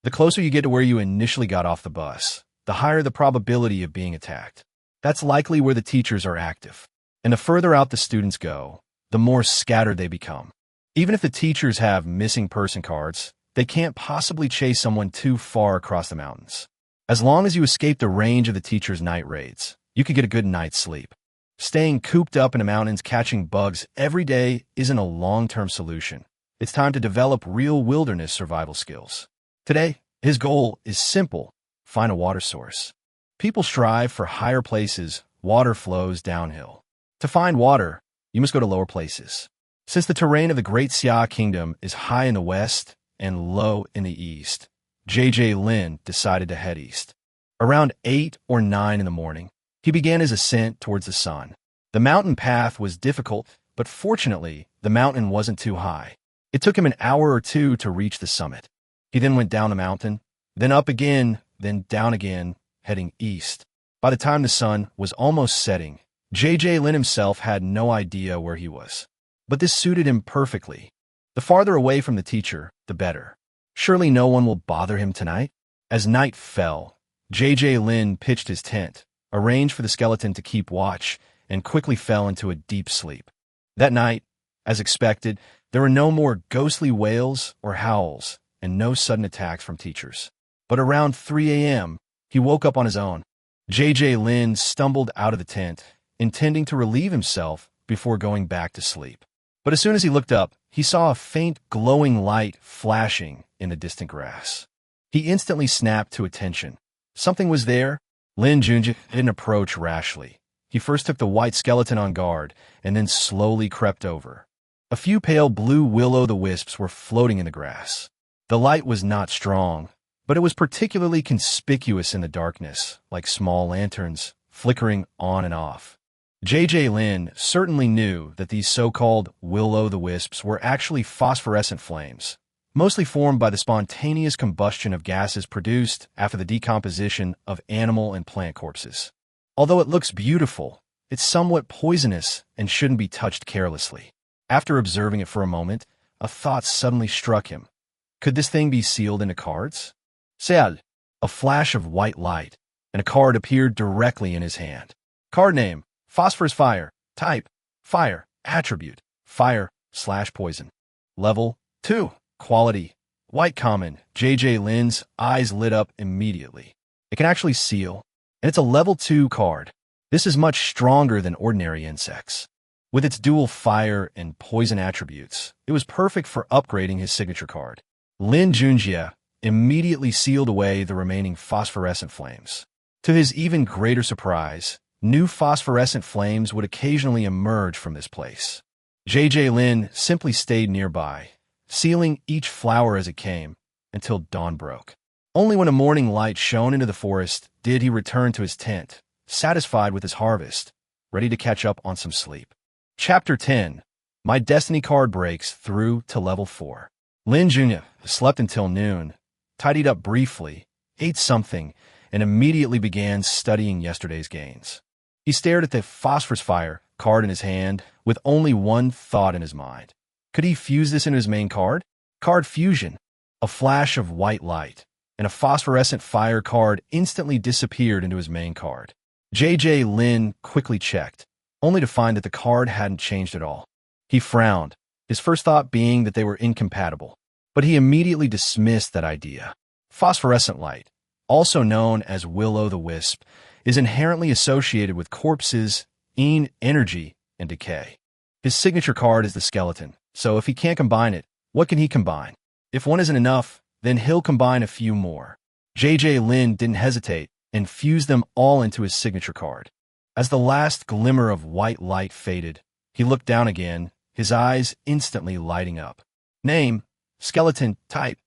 The closer you get to where you initially got off the bus, the higher the probability of being attacked. That's likely where the teachers are active. And the further out the students go, the more scattered they become. Even if the teachers have missing person cards, they can't possibly chase someone too far across the mountains. As long as you escape the range of the teacher's night raids, you could get a good night's sleep. Staying cooped up in the mountains catching bugs every day isn't a long-term solution. It's time to develop real wilderness survival skills. Today, his goal is simple: find a water source. People strive for higher places, water flows downhill. To find water, you must go to lower places. Since the terrain of the Great Xia Kingdom is high in the west and low in the east, Lin decided to head east. Around 8 or 9 in the morning, he began his ascent towards the sun. The mountain path was difficult, but fortunately, the mountain wasn't too high. It took him an hour or 2 to reach the summit. He then went down the mountain, then up again, then down again, heading east. By the time the sun was almost setting, Lin himself had no idea where he was. But this suited him perfectly. The farther away from the teacher, the better. Surely no one will bother him tonight? As night fell, Lin pitched his tent, arranged for the skeleton to keep watch, and quickly fell into a deep sleep. That night, as expected, there were no more ghostly wails or howls, and no sudden attacks from teachers. But around 3 a.m., he woke up on his own. Lin stumbled out of the tent, intending to relieve himself before going back to sleep. But as soon as he looked up, he saw a faint glowing light flashing in the distant grass. He instantly snapped to attention. Something was there. Lin Junjie didn't approach rashly. He first took the white skeleton on guard, and then slowly crept over. A few pale blue will-o'-the-wisps were floating in the grass. The light was not strong, but it was particularly conspicuous in the darkness, like small lanterns, flickering on and off. Lin certainly knew that these so-called will-o'-the-wisps were actually phosphorescent flames, mostly formed by the spontaneous combustion of gases produced after the decomposition of animal and plant corpses. Although it looks beautiful, it's somewhat poisonous and shouldn't be touched carelessly. After observing it for a moment, a thought suddenly struck him. Could this thing be sealed into cards? Seal. A flash of white light, and a card appeared directly in his hand. Card name: Phosphorus Fire. Type: Fire. Attribute: Fire/poison. Level: 2. Quality: White Common. Lin's eyes lit up immediately. It can actually seal, and it's a level 2 card. This is much stronger than ordinary insects. With its dual fire and poison attributes, it was perfect for upgrading his signature card. Lin Junjie immediately sealed away the remaining phosphorescent flames. To his even greater surprise, new phosphorescent flames would occasionally emerge from this place. Lin simply stayed nearby, sealing each flower as it came, until dawn broke. Only when a morning light shone into the forest did he return to his tent, satisfied with his harvest, ready to catch up on some sleep. Chapter 10. My destiny card breaks through to level 4. Lin Junjie slept until noon, tidied up briefly, ate something, and immediately began studying yesterday's gains. He stared at the Phosphorus Fire card in his hand with only one thought in his mind. Could he fuse this into his main card? Card fusion. A flash of white light, and a phosphorescent fire card instantly disappeared into his main card. Lin quickly checked, only to find that the card hadn't changed at all. He frowned, his first thought being that they were incompatible, but he immediately dismissed that idea. Phosphorescent light, also known as will-o'-the-wisp, is inherently associated with corpses, energy, and decay. His signature card is the skeleton, so if he can't combine it, what can he combine? If one isn't enough, then he'll combine a few more. Lin didn't hesitate and fused them all into his signature card. As the last glimmer of white light faded, he looked down again, his eyes instantly lighting up. Name: Skeleton. Type: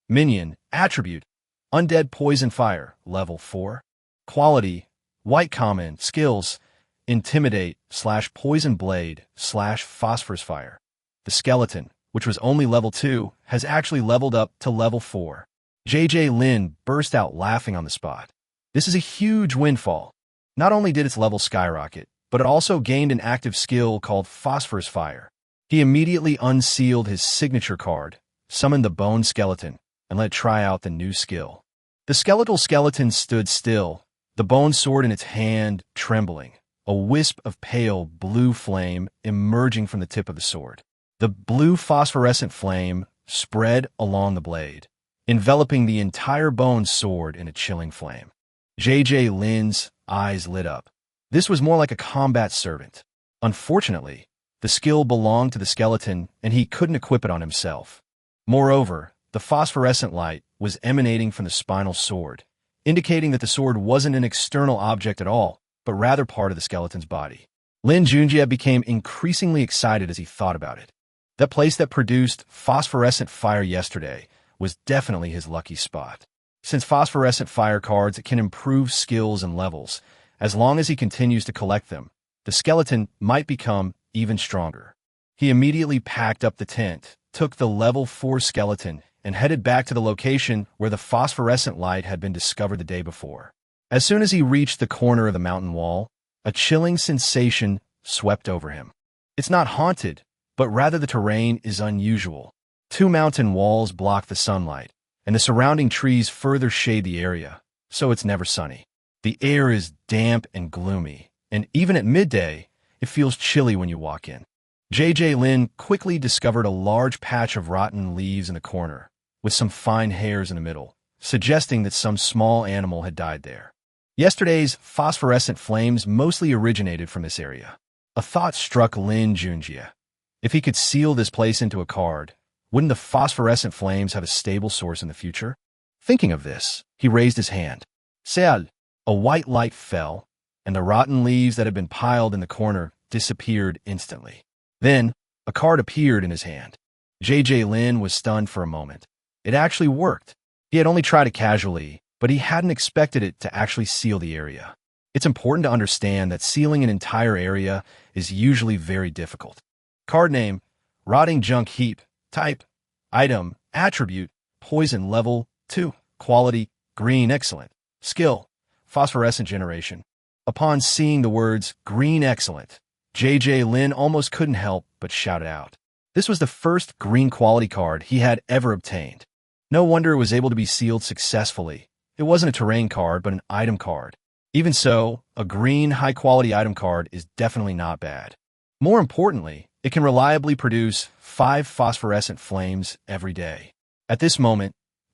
Minion. Attribute: Undead Poison Fire. Level 4. Quality: White Common. Skills: Intimidate/Poison Blade/Phosphorus Fire. The skeleton, which was only level 2, has actually leveled up to level 4. Lin burst out laughing on the spot. This is a huge windfall. Not only did its level skyrocket, but it also gained an active skill called Phosphorus Fire. He immediately unsealed his signature card, summoned the bone skeleton, and let it try out the new skill. The skeletal skeleton stood still, the bone sword in its hand trembling, a wisp of pale blue flame emerging from the tip of the sword. The blue phosphorescent flame spread along the blade, enveloping the entire bone sword in a chilling flame. Lin's eyes lit up. This was more like a combat servant. Unfortunately, the skill belonged to the skeleton, and he couldn't equip it on himself. Moreover, the phosphorescent light was emanating from the spinal sword, indicating that the sword wasn't an external object at all, but rather part of the skeleton's body. Lin Junjie became increasingly excited as he thought about it. That place that produced phosphorescent fire yesterday was definitely his lucky spot. Since phosphorescent fire cards can improve skills and levels, as long as he continues to collect them, the skeleton might become even stronger. He immediately packed up the tent, took the level 4 skeleton, and headed back to the location where the phosphorescent light had been discovered the day before. As soon as he reached the corner of the mountain wall, a chilling sensation swept over him. It's not haunted, but rather the terrain is unusual. 2 mountain walls block the sunlight, and the surrounding trees further shade the area, so it's never sunny. The air is damp and gloomy, and even at midday, it feels chilly when you walk in. Lin quickly discovered a large patch of rotten leaves in the corner, with some fine hairs in the middle, suggesting that some small animal had died there. Yesterday's phosphorescent flames mostly originated from this area. A thought struck Lin Junjie. If he could seal this place into a card, wouldn't the phosphorescent flames have a stable source in the future? Thinking of this, he raised his hand. Seal, a white light fell, and the rotten leaves that had been piled in the corner disappeared instantly. Then, a card appeared in his hand. Lin was stunned for a moment. It actually worked. He had only tried it casually, but he hadn't expected it to actually seal the area. It's important to understand that sealing an entire area is usually very difficult. Card name, Rotting Junk Heap. Type, Item, Attribute, Poison Level 2. Quality, Green Excellent. Skill, Phosphorescent Generation. Upon seeing the words Green Excellent, Lin almost couldn't help but shout it out. This was the first green quality card he had ever obtained. No wonder it was able to be sealed successfully. It wasn't a terrain card, but an item card. Even so, a green, high-quality item card is definitely not bad. More importantly, it can reliably produce 5 phosphorescent flames every day. At this moment,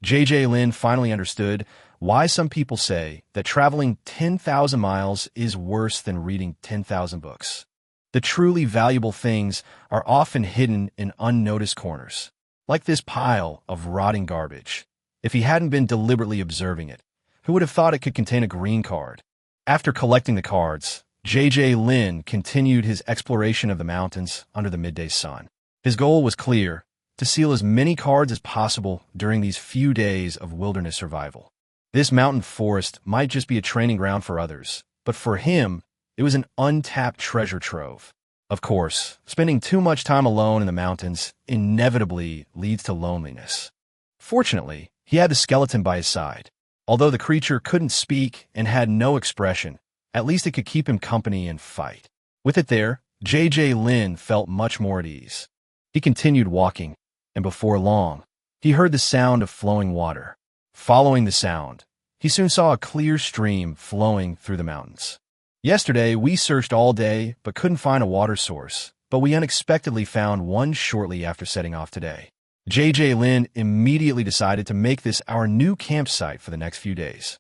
Lin finally understood why some people say that traveling 10,000 miles is worse than reading 10,000 books. The truly valuable things are often hidden in unnoticed corners, like this pile of rotting garbage. If he hadn't been deliberately observing it, who would have thought it could contain a green card? After collecting the cards, Lin continued his exploration of the mountains under the midday sun. His goal was clear: to seal as many cards as possible during these few days of wilderness survival. This mountain forest might just be a training ground for others, but for him, it was an untapped treasure trove. Of course, spending too much time alone in the mountains inevitably leads to loneliness. Fortunately, he had the skeleton by his side. Although the creature couldn't speak and had no expression, at least it could keep him company and fight. With it there, Lin felt much more at ease. He continued walking, and before long, he heard the sound of flowing water. Following the sound, he soon saw a clear stream flowing through the mountains. Yesterday, we searched all day but couldn't find a water source, but we unexpectedly found one shortly after setting off today. Lin immediately decided to make this our new campsite for the next few days.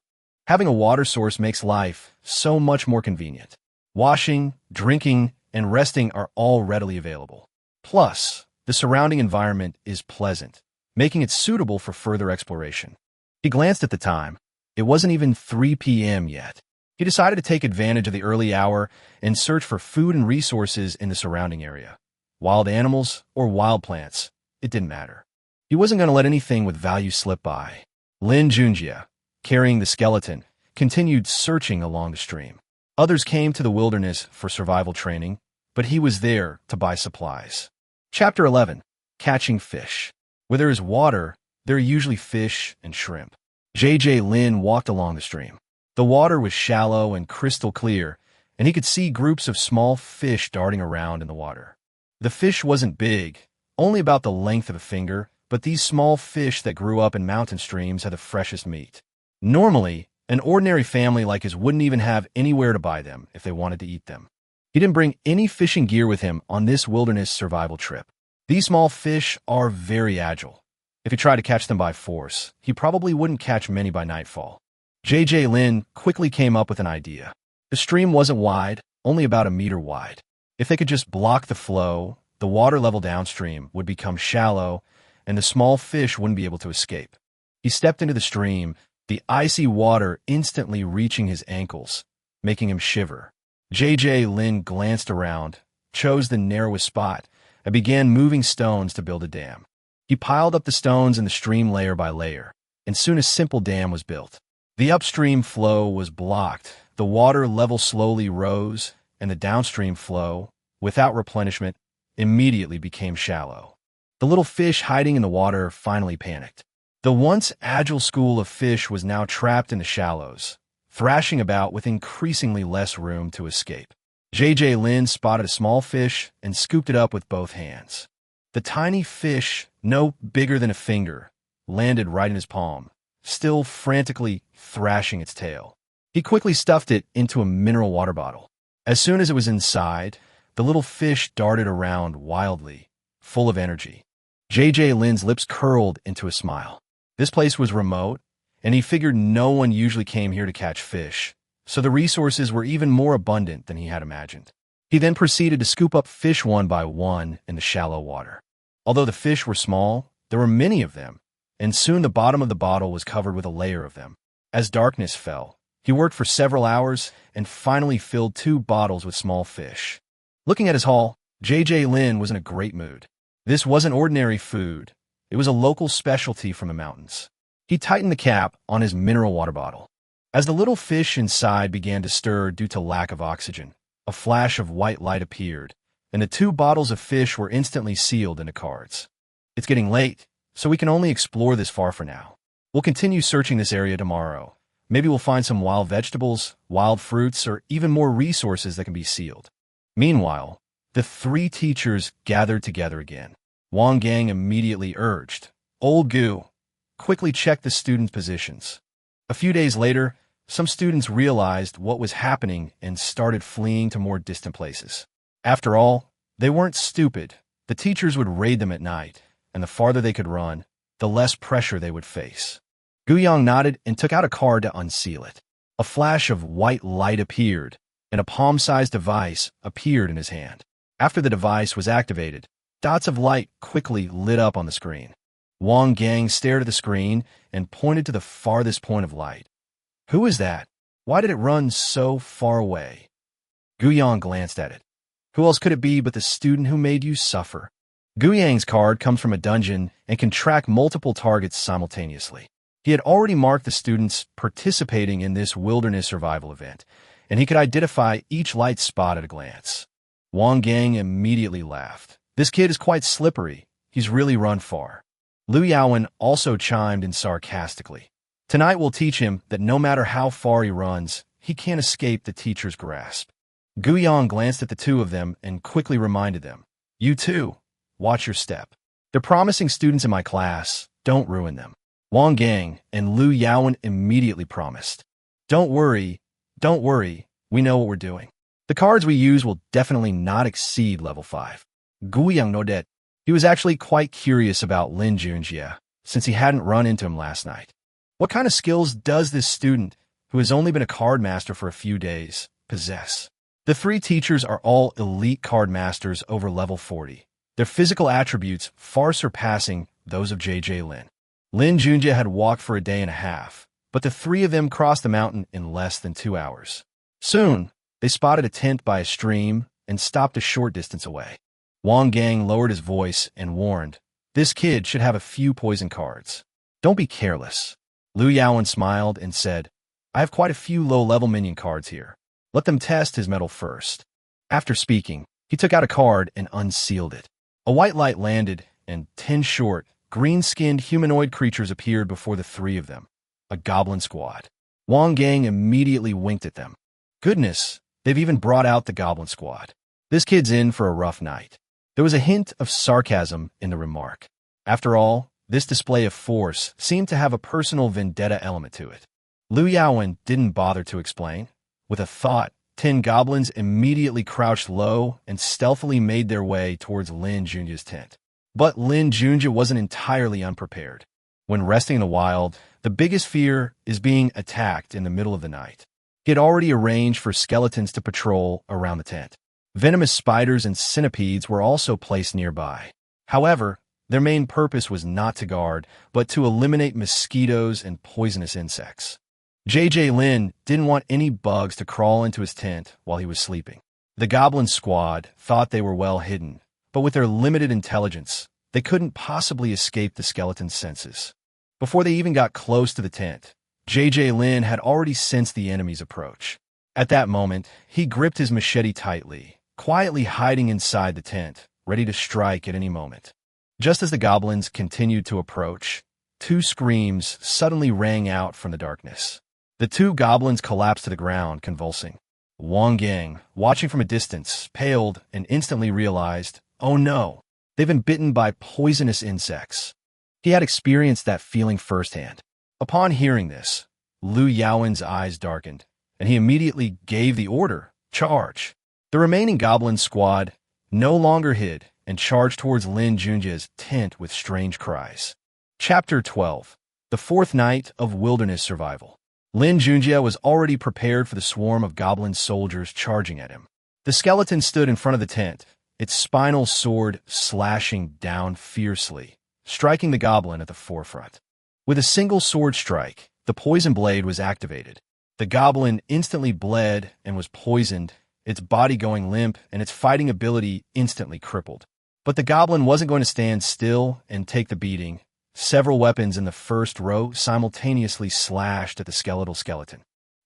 Having a water source makes life so much more convenient. Washing, drinking, and resting are all readily available. Plus, the surrounding environment is pleasant, making it suitable for further exploration. He glanced at the time. It wasn't even 3 p.m. yet. He decided to take advantage of the early hour and search for food and resources in the surrounding area. Wild animals or wild plants, it didn't matter. He wasn't going to let anything with value slip by. Lin Junjie, carrying the skeleton, continued searching along the stream. Others came to the wilderness for survival training, but he was there to buy supplies. Chapter 11. Catching Fish. Where there is water, there are usually fish and shrimp. Lin walked along the stream. The water was shallow and crystal clear, and he could see groups of small fish darting around in the water. The fish wasn't big, only about the length of a finger, but these small fish that grew up in mountain streams had the freshest meat. Normally, an ordinary family like his wouldn't even have anywhere to buy them if they wanted to eat them. He didn't bring any fishing gear with him on this wilderness survival trip. These small fish are very agile. If he tried to catch them by force, he probably wouldn't catch many by nightfall. Lin quickly came up with an idea. The stream wasn't wide, only about a meter wide. If they could just block the flow, the water level downstream would become shallow, and the small fish wouldn't be able to escape. He stepped into the stream, the icy water instantly reaching his ankles, making him shiver. Lin glanced around, chose the narrowest spot, and began moving stones to build a dam. He piled up the stones in the stream layer by layer, and soon a simple dam was built. The upstream flow was blocked, the water level slowly rose, and the downstream flow, without replenishment, immediately became shallow. The little fish hiding in the water finally panicked. The once agile school of fish was now trapped in the shallows, thrashing about with increasingly less room to escape. Lin spotted a small fish and scooped it up with both hands. The tiny fish, no bigger than a finger, landed right in his palm, still frantically thrashing its tail. He quickly stuffed it into a mineral water bottle. As soon as it was inside, the little fish darted around wildly, full of energy. Lin's lips curled into a smile. This place was remote, and he figured no one usually came here to catch fish, so the resources were even more abundant than he had imagined. He then proceeded to scoop up fish one by one in the shallow water. Although the fish were small, there were many of them, and soon the bottom of the bottle was covered with a layer of them. As darkness fell, he worked for several hours and finally filled 2 bottles with small fish. Looking at his haul, Lin was in a great mood. This wasn't ordinary food. It was a local specialty from the mountains. He tightened the cap on his mineral water bottle. As the little fish inside began to stir due to lack of oxygen, a flash of white light appeared, and the 2 bottles of fish were instantly sealed into cards. It's getting late, so we can only explore this far for now. We'll continue searching this area tomorrow. Maybe we'll find some wild vegetables, wild fruits, or even more resources that can be sealed. Meanwhile, the 3 teachers gathered together again. Wang Gang immediately urged, "Old Gu, quickly check the students' positions." A few days later, some students realized what was happening and started fleeing to more distant places. After all, they weren't stupid. The teachers would raid them at night, and the farther they could run, the less pressure they would face. Guyang nodded and took out a card to unseal it. A flash of white light appeared, and a palm-sized device appeared in his hand. After the device was activated, dots of light quickly lit up on the screen. Wang Gang stared at the screen and pointed to the farthest point of light. "Who is that? Why did it run so far away?" Guyang glanced at it. "Who else could it be but the student who made you suffer?" Guyang's card comes from a dungeon and can track multiple targets simultaneously. He had already marked the students participating in this wilderness survival event, and he could identify each light spot at a glance. Wang Gang immediately laughed. "This kid is quite slippery. He's really run far." Lu Yaowen also chimed in sarcastically. "Tonight we'll teach him that no matter how far he runs, he can't escape the teacher's grasp." Guyang glanced at the 2 of them and quickly reminded them, "You too, watch your step. They're promising students in my class. Don't ruin them." Wang Gang and Lu Yaowen immediately promised. Don't worry, we know what we're doing. The cards we use will definitely not exceed level 5. Guyang nodded. He was actually quite curious about Lin Junjie, since he hadn't run into him last night. What kind of skills does this student, who has only been a card master for a few days, possess? The 3 teachers are all elite card masters over level 40, their physical attributes far surpassing those of Lin. Lin Junjie had walked for a day and a half, but the 3 of them crossed the mountain in less than 2 hours. Soon, they spotted a tent by a stream and stopped a short distance away. Wang Gang lowered his voice and warned, "This kid should have a few poison cards. Don't be careless." Lu Yaowen smiled and said, "I have quite a few low-level minion cards here. Let them test his mettle first." After speaking, he took out a card and unsealed it. A white light landed, and 10 short, green-skinned humanoid creatures appeared before the 3 of them, a goblin squad. Wang Gang immediately winked at them. Goodness, they've even brought out the goblin squad. This kid's in for a rough night. There was a hint of sarcasm in the remark. After all, this display of force seemed to have a personal vendetta element to it. Lu Yaowen didn't bother to explain. With a thought, 10 goblins immediately crouched low and stealthily made their way towards Lin Junjie's tent. But Lin Junjie wasn't entirely unprepared. When resting in the wild, the biggest fear is being attacked in the middle of the night. He had already arranged for skeletons to patrol around the tent. Venomous spiders and centipedes were also placed nearby. However, their main purpose was not to guard, but to eliminate mosquitoes and poisonous insects. Lin didn't want any bugs to crawl into his tent while he was sleeping. The goblin squad thought they were well hidden, but with their limited intelligence, they couldn't possibly escape the skeleton's senses. Before they even got close to the tent, Lin had already sensed the enemy's approach. At that moment, he gripped his machete tightly, quietly hiding inside the tent, ready to strike at any moment. Just as the goblins continued to approach, 2 screams suddenly rang out from the darkness. The 2 goblins collapsed to the ground, convulsing. Wang Gang, watching from a distance, paled and instantly realized, oh no, they've been bitten by poisonous insects. He had experienced that feeling firsthand. Upon hearing this, Lu Yaowen's eyes darkened, and he immediately gave the order, charge. The remaining goblin squad no longer hid and charged towards Lin Junjie's tent with strange cries. Chapter 12. The Fourth Night of Wilderness Survival. Lin Junjie was already prepared for the swarm of goblin soldiers charging at him. The skeleton stood in front of the tent, its spinal sword slashing down fiercely, striking the goblin at the forefront. With a single sword strike, the poison blade was activated. The goblin instantly bled and was poisoned, its body going limp and its fighting ability instantly crippled. But the goblin wasn't going to stand still and take the beating. Several weapons in the first row simultaneously slashed at the skeleton.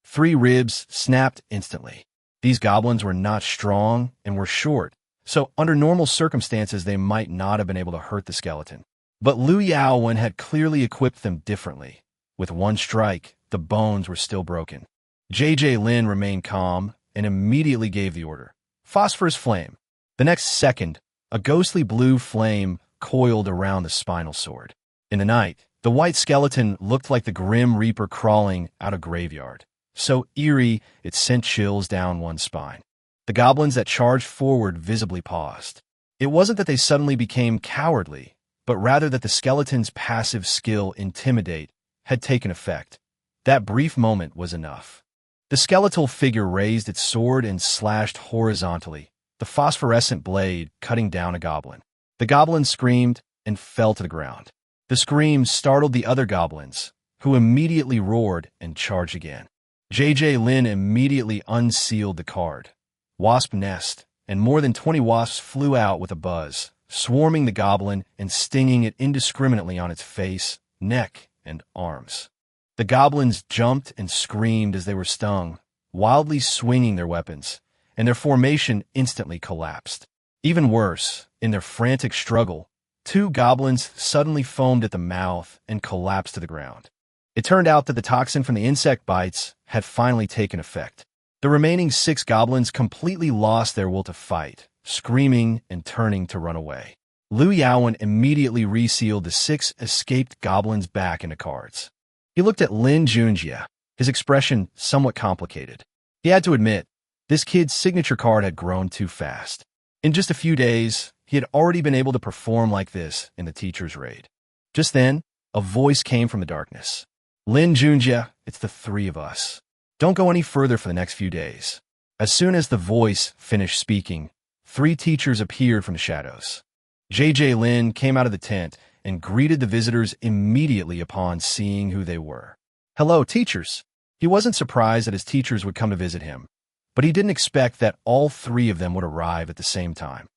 3 ribs snapped instantly. These goblins were not strong and were short, so under normal circumstances they might not have been able to hurt the skeleton. But Lu Yaowen had clearly equipped them differently. With one strike, the bones were still broken. JJ Lin remained calm and immediately gave the order. Phosphorus flame. The next second, a ghostly blue flame coiled around the spinal sword. In the night, the white skeleton looked like the Grim Reaper crawling out of graveyard. So eerie, it sent chills down one's spine. The goblins that charged forward visibly paused. It wasn't that they suddenly became cowardly, but rather that the skeleton's passive skill intimidate had taken effect. That brief moment was enough. The skeletal figure raised its sword and slashed horizontally, the phosphorescent blade cutting down a goblin. The goblin screamed and fell to the ground. The scream startled the other goblins, who immediately roared and charged again. JJ Lin immediately unsealed the card. Wasp nest, and more than 20 wasps flew out with a buzz, swarming the goblin and stinging it indiscriminately on its face, neck, and arms. The goblins jumped and screamed as they were stung, wildly swinging their weapons, and their formation instantly collapsed. Even worse, in their frantic struggle, 2 goblins suddenly foamed at the mouth and collapsed to the ground. It turned out that the toxin from the insect bites had finally taken effect. The remaining 6 goblins completely lost their will to fight, screaming and turning to run away. Lu Yaowen immediately resealed the 6 escaped goblins back into cards. He looked at Lin Junjie, his expression somewhat complicated. He had to admit, this kid's signature card had grown too fast. In just a few days, he had already been able to perform like this in the teacher's raid. Just then, a voice came from the darkness. Lin Junjie, it's the 3 of us. Don't go any further for the next few days. As soon as the voice finished speaking, 3 teachers appeared from the shadows. JJ Lin came out of the tent and greeted the visitors immediately upon seeing who they were. Hello, teachers. He wasn't surprised that his teachers would come to visit him, but he didn't expect that all 3 of them would arrive at the same time.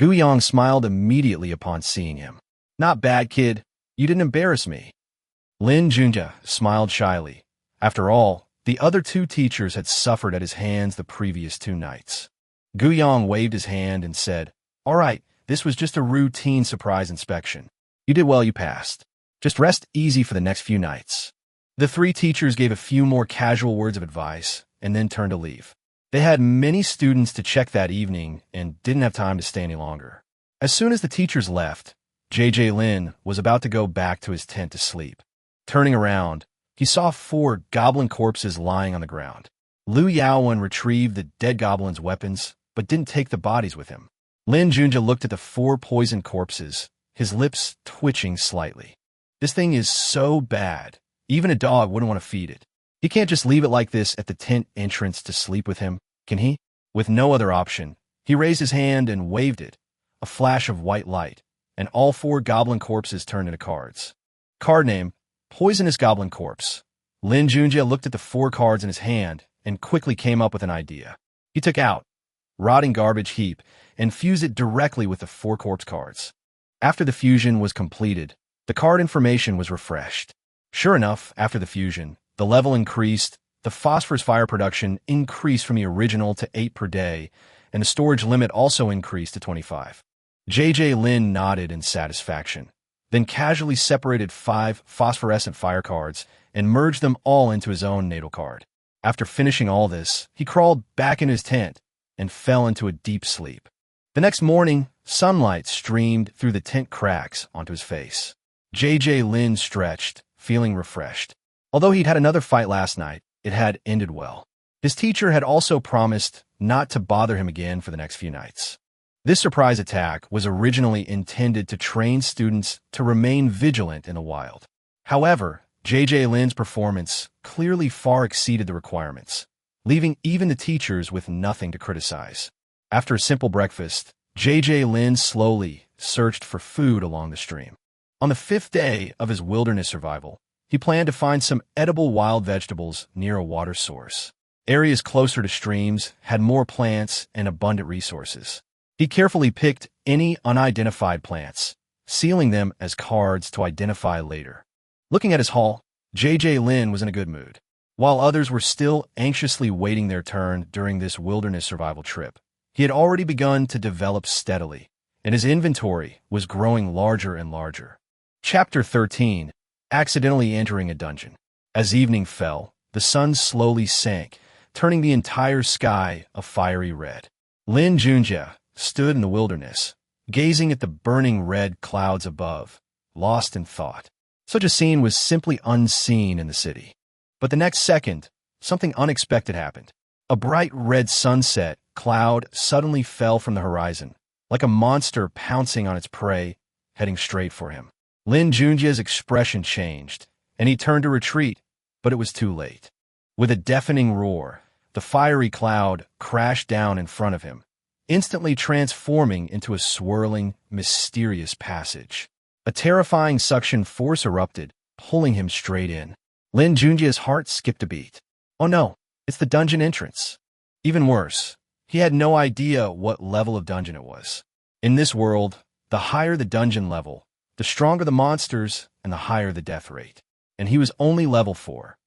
Guiyang smiled immediately upon seeing him. Not bad, kid. You didn't embarrass me. Lin Junjie smiled shyly. After all, the other 2 teachers had suffered at his hands the previous 2 nights. Guiyang waved his hand and said, All right, this was just a routine surprise inspection. You did well, you passed. Just rest easy for the next few nights. The 3 teachers gave a few more casual words of advice and then turned to leave. They had many students to check that evening and didn't have time to stay any longer. As soon as the teachers left, JJ Lin was about to go back to his tent to sleep. Turning around, he saw 4 goblin corpses lying on the ground. Lu Yaowen retrieved the dead goblin's weapons, but didn't take the bodies with him. Lin Junjie looked at the 4 poisoned corpses, his lips twitching slightly. This thing is so bad, even a dog wouldn't want to feed it. He can't just leave it like this at the tent entrance to sleep with him, can he? With no other option, he raised his hand and waved it, a flash of white light, and all 4 goblin corpses turned into cards. Card name, Poisonous Goblin Corpse. Lin Junjie looked at the 4 cards in his hand and quickly came up with an idea. He took out Rotting Garbage Heap and fused it directly with the 4 corpse cards. After the fusion was completed, the card information was refreshed. Sure enough, after the fusion, the level increased, the phosphorus fire production increased from the original to 8 per day, and the storage limit also increased to 25. JJ Lin nodded in satisfaction, then casually separated 5 phosphorescent fire cards and merged them all into his own natal card. After finishing all this, he crawled back in his tent and fell into a deep sleep. The next morning, sunlight streamed through the tent cracks onto his face. JJ Lin stretched, feeling refreshed. Although he'd had another fight last night, it had ended well. His teacher had also promised not to bother him again for the next few nights. This surprise attack was originally intended to train students to remain vigilant in the wild. However, JJ Lin's performance clearly far exceeded the requirements, leaving even the teachers with nothing to criticize. After a simple breakfast, JJ Lin slowly searched for food along the stream. On the 5th day of his wilderness survival, he planned to find some edible wild vegetables near a water source. Areas closer to streams had more plants and abundant resources. He carefully picked any unidentified plants, sealing them as cards to identify later. Looking at his haul, JJ Lin was in a good mood. While others were still anxiously waiting their turn during this wilderness survival trip, he had already begun to develop steadily, and his inventory was growing larger and larger. Chapter 13. Accidentally entering a dungeon. As evening fell, the sun slowly sank, turning the entire sky a fiery red. Lin Junjie stood in the wilderness, gazing at the burning red clouds above, lost in thought. Such a scene was simply unseen in the city. But the next second, something unexpected happened. A bright red sunset cloud suddenly fell from the horizon, like a monster pouncing on its prey, heading straight for him. Lin Junjie's expression changed, and he turned to retreat, but it was too late. With a deafening roar, the fiery cloud crashed down in front of him, instantly transforming into a swirling, mysterious passage. A terrifying suction force erupted, pulling him straight in. Lin Junjie's heart skipped a beat. Oh no, it's the dungeon entrance. Even worse, he had no idea what level of dungeon it was. In this world, the higher the dungeon level, the stronger the monsters and the higher the death rate. And he was only level 4.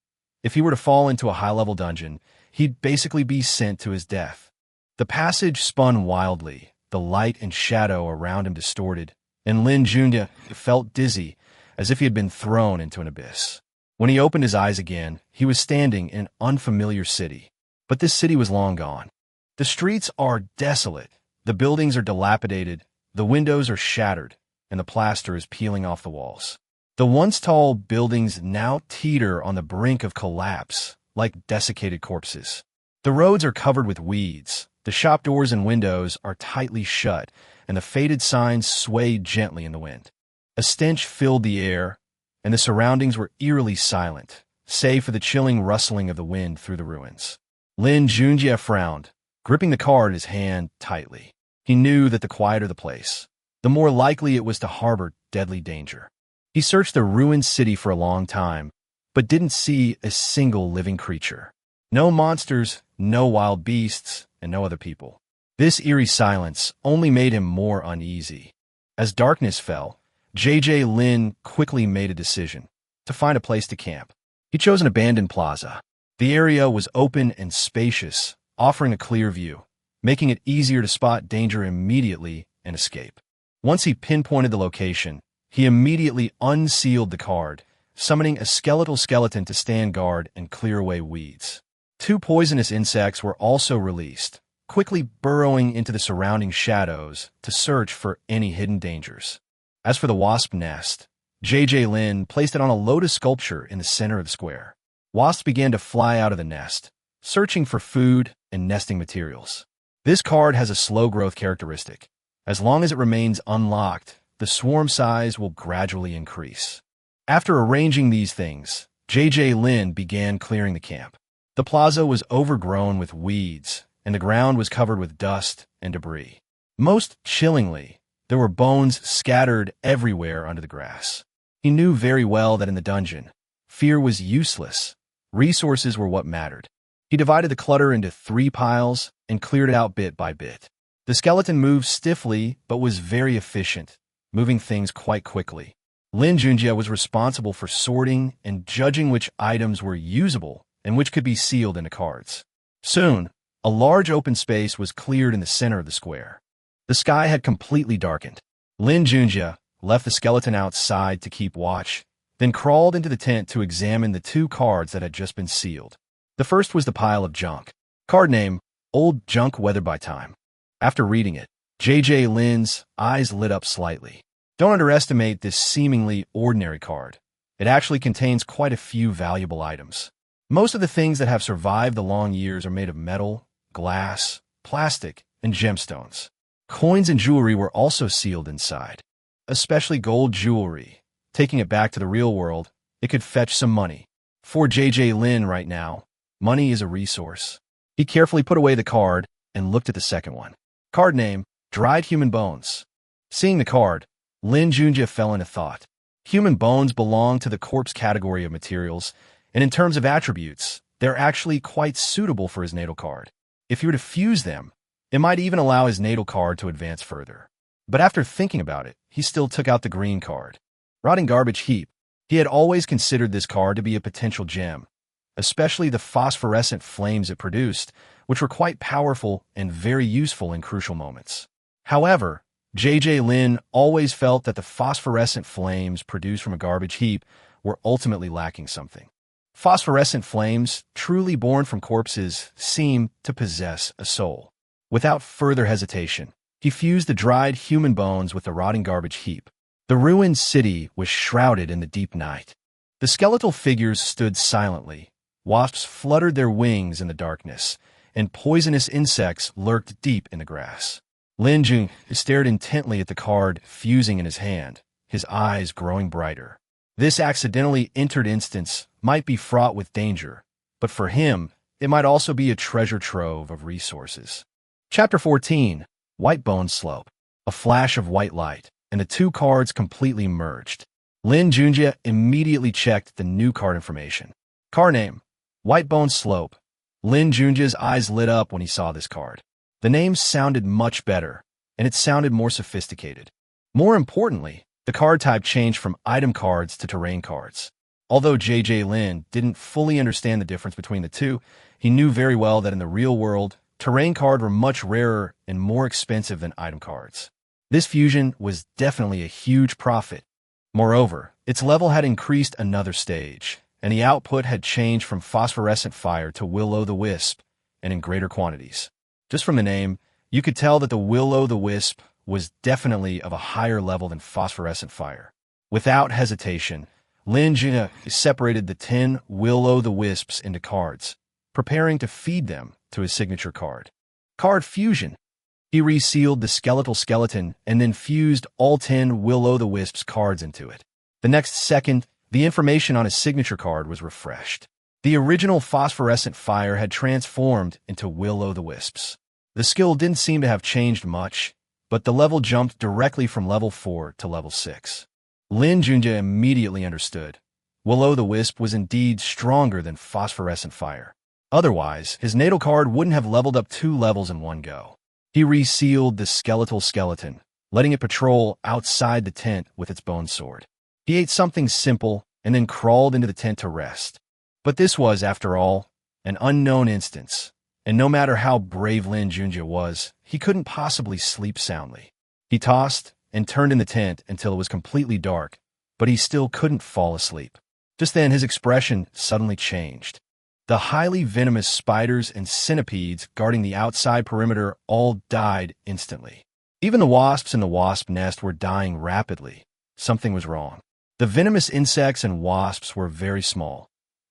If he were to fall into a high-level dungeon, he'd basically be sent to his death. The passage spun wildly, the light and shadow around him distorted, and Lin Junjie felt dizzy, as if he had been thrown into an abyss. When he opened his eyes again, he was standing in an unfamiliar city. But this city was long gone. The streets are desolate, the buildings are dilapidated, the windows are shattered, and the plaster is peeling off the walls. The once tall buildings now teeter on the brink of collapse, like desiccated corpses. The roads are covered with weeds, the shop doors and windows are tightly shut, and the faded signs sway gently in the wind. A stench filled the air, and the surroundings were eerily silent, save for the chilling rustling of the wind through the ruins. Lin Junjie frowned, gripping the card in his hand tightly. He knew that the quieter the place, the more likely it was to harbor deadly danger. He searched the ruined city for a long time, but didn't see a single living creature. No monsters, no wild beasts, and no other people. This eerie silence only made him more uneasy. As darkness fell, JJ Lin quickly made a decision to find a place to camp. He chose an abandoned plaza. The area was open and spacious, offering a clear view, making it easier to spot danger immediately and escape. Once he pinpointed the location, he immediately unsealed the card, summoning a skeletal skeleton to stand guard and clear away weeds. 2 poisonous insects were also released, quickly burrowing into the surrounding shadows to search for any hidden dangers. As for the wasp nest, JJ Lin placed it on a lotus sculpture in the center of the square. Wasps began to fly out of the nest, searching for food and nesting materials. This card has a slow growth characteristic. As long as it remains unlocked, the swarm size will gradually increase. After arranging these things, JJ Lin began clearing the camp. The plaza was overgrown with weeds, and the ground was covered with dust and debris. Most chillingly, there were bones scattered everywhere under the grass. He knew very well that in the dungeon, fear was useless. Resources were what mattered. He divided the clutter into 3 piles and cleared it out bit by bit. The skeleton moved stiffly but was very efficient, moving things quite quickly. Lin Junjie was responsible for sorting and judging which items were usable and which could be sealed into cards. Soon, a large open space was cleared in the center of the square. The sky had completely darkened. Lin Junjie left the skeleton outside to keep watch, then crawled into the tent to examine the 2 cards that had just been sealed. The first was the pile of junk. Card name, Old Junk Weathered by Time. After reading it, JJ Lin's eyes lit up slightly. Don't underestimate this seemingly ordinary card. It actually contains quite a few valuable items. Most of the things that have survived the long years are made of metal, glass, plastic, and gemstones. Coins and jewelry were also sealed inside, especially gold jewelry. Taking it back to the real world, it could fetch some money. For J.J. Lin right now, money is a resource. He carefully put away the card and looked at the second one. Card name, Dried Human Bones. Seeing the card, Lin Junjie fell into thought. Human bones belong to the corpse category of materials, and in terms of attributes, they're actually quite suitable for his natal card. If he were to fuse them, it might even allow his natal card to advance further. But after thinking about it, he still took out the green card. Rotting Garbage Heap. He had always considered this card to be a potential gem, especially the phosphorescent flames it produced, which were quite powerful and very useful in crucial moments. However, J.J. Lin always felt that the phosphorescent flames produced from a garbage heap were ultimately lacking something. Phosphorescent flames, truly born from corpses, seem to possess a soul. Without further hesitation, he fused the dried human bones with the rotting garbage heap. The ruined city was shrouded in the deep night. The skeletal figures stood silently. Wasps fluttered their wings in the darkness, and poisonous insects lurked deep in the grass. Lin Junjie stared intently at the card fusing in his hand, his eyes growing brighter. This accidentally entered instance might be fraught with danger, but for him, it might also be a treasure trove of resources. Chapter 14, White Bone Slope. A flash of white light, and the two cards completely merged. Lin Junjie immediately checked the new card information. Card name, White Bone Slope. Lin Junjie's eyes lit up when he saw this card. The name sounded much better, and it sounded more sophisticated. More importantly, the card type changed from item cards to terrain cards. Although J.J. Lin didn't fully understand the difference between the two, he knew very well that in the real world, terrain cards were much rarer and more expensive than item cards. This fusion was definitely a huge profit. Moreover, its level had increased another stage, and the output had changed from phosphorescent fire to will-o'-the-wisp, and in greater quantities. Just from the name, you could tell that the will-o'-the-wisp was definitely of a higher level than phosphorescent fire. Without hesitation, Lin Junjie separated the 10 will-o'-the-wisps into cards, preparing to feed them to his signature card. Card fusion. He resealed the skeletal skeleton and then fused all 10 will-o'-the-wisps cards into it. The next second, the information on his signature card was refreshed. The original phosphorescent fire had transformed into will-o'-the-wisps. The skill didn't seem to have changed much, but the level jumped directly from level 4 to level 6. Lin Junjie immediately understood. Will-o'-the-wisp was indeed stronger than phosphorescent fire. Otherwise, his natal card wouldn't have leveled up 2 levels in one go. He resealed the skeletal skeleton, letting it patrol outside the tent with its bone sword. He ate something simple and then crawled into the tent to rest. But this was, after all, an unknown instance, and no matter how brave Lin Junjie was, he couldn't possibly sleep soundly. He tossed and turned in the tent until it was completely dark, but he still couldn't fall asleep. Just then, his expression suddenly changed. The highly venomous spiders and centipedes guarding the outside perimeter all died instantly. Even the wasps in the wasp nest were dying rapidly. Something was wrong. The venomous insects and wasps were very small.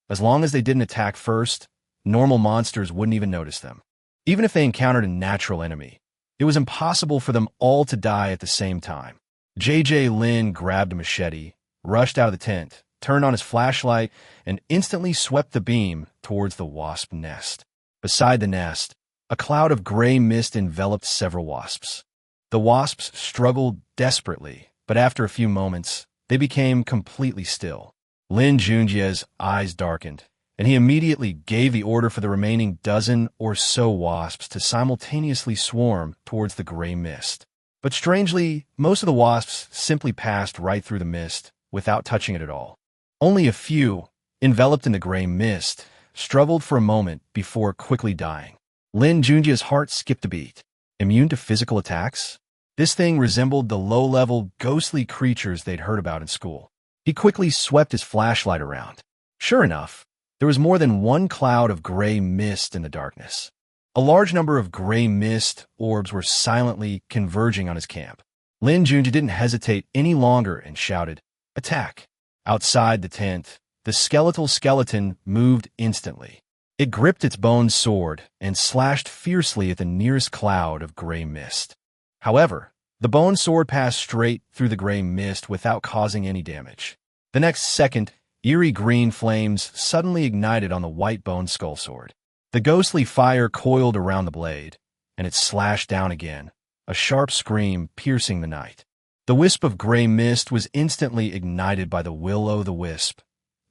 As long as they didn't attack first, normal monsters wouldn't even notice them. Even if they encountered a natural enemy, it was impossible for them all to die at the same time. J.J. Lin grabbed a machete, rushed out of the tent, turned on his flashlight, and instantly swept the beam towards the wasp nest. Beside the nest, a cloud of gray mist enveloped several wasps. The wasps struggled desperately, but after a few moments, they became completely still. Lin Junjie's eyes darkened, and he immediately gave the order for the remaining dozen or so wasps to simultaneously swarm towards the gray mist. But strangely, most of the wasps simply passed right through the mist without touching it at all. Only a few, enveloped in the gray mist, struggled for a moment before quickly dying. Lin Junjie's heart skipped a beat. Immune to physical attacks? This thing resembled the low-level, ghostly creatures they'd heard about in school. He quickly swept his flashlight around. Sure enough, there was more than one cloud of gray mist in the darkness. A large number of gray mist orbs were silently converging on his camp. Lin Junjie didn't hesitate any longer and shouted, "Attack!" Outside the tent, the skeletal skeleton moved instantly. It gripped its bone sword and slashed fiercely at the nearest cloud of gray mist. However, the bone sword passed straight through the gray mist without causing any damage. The next second, eerie green flames suddenly ignited on the white bone skull sword. The ghostly fire coiled around the blade, and it slashed down again, a sharp scream piercing the night. The wisp of gray mist was instantly ignited by the will-o'-the-wisp,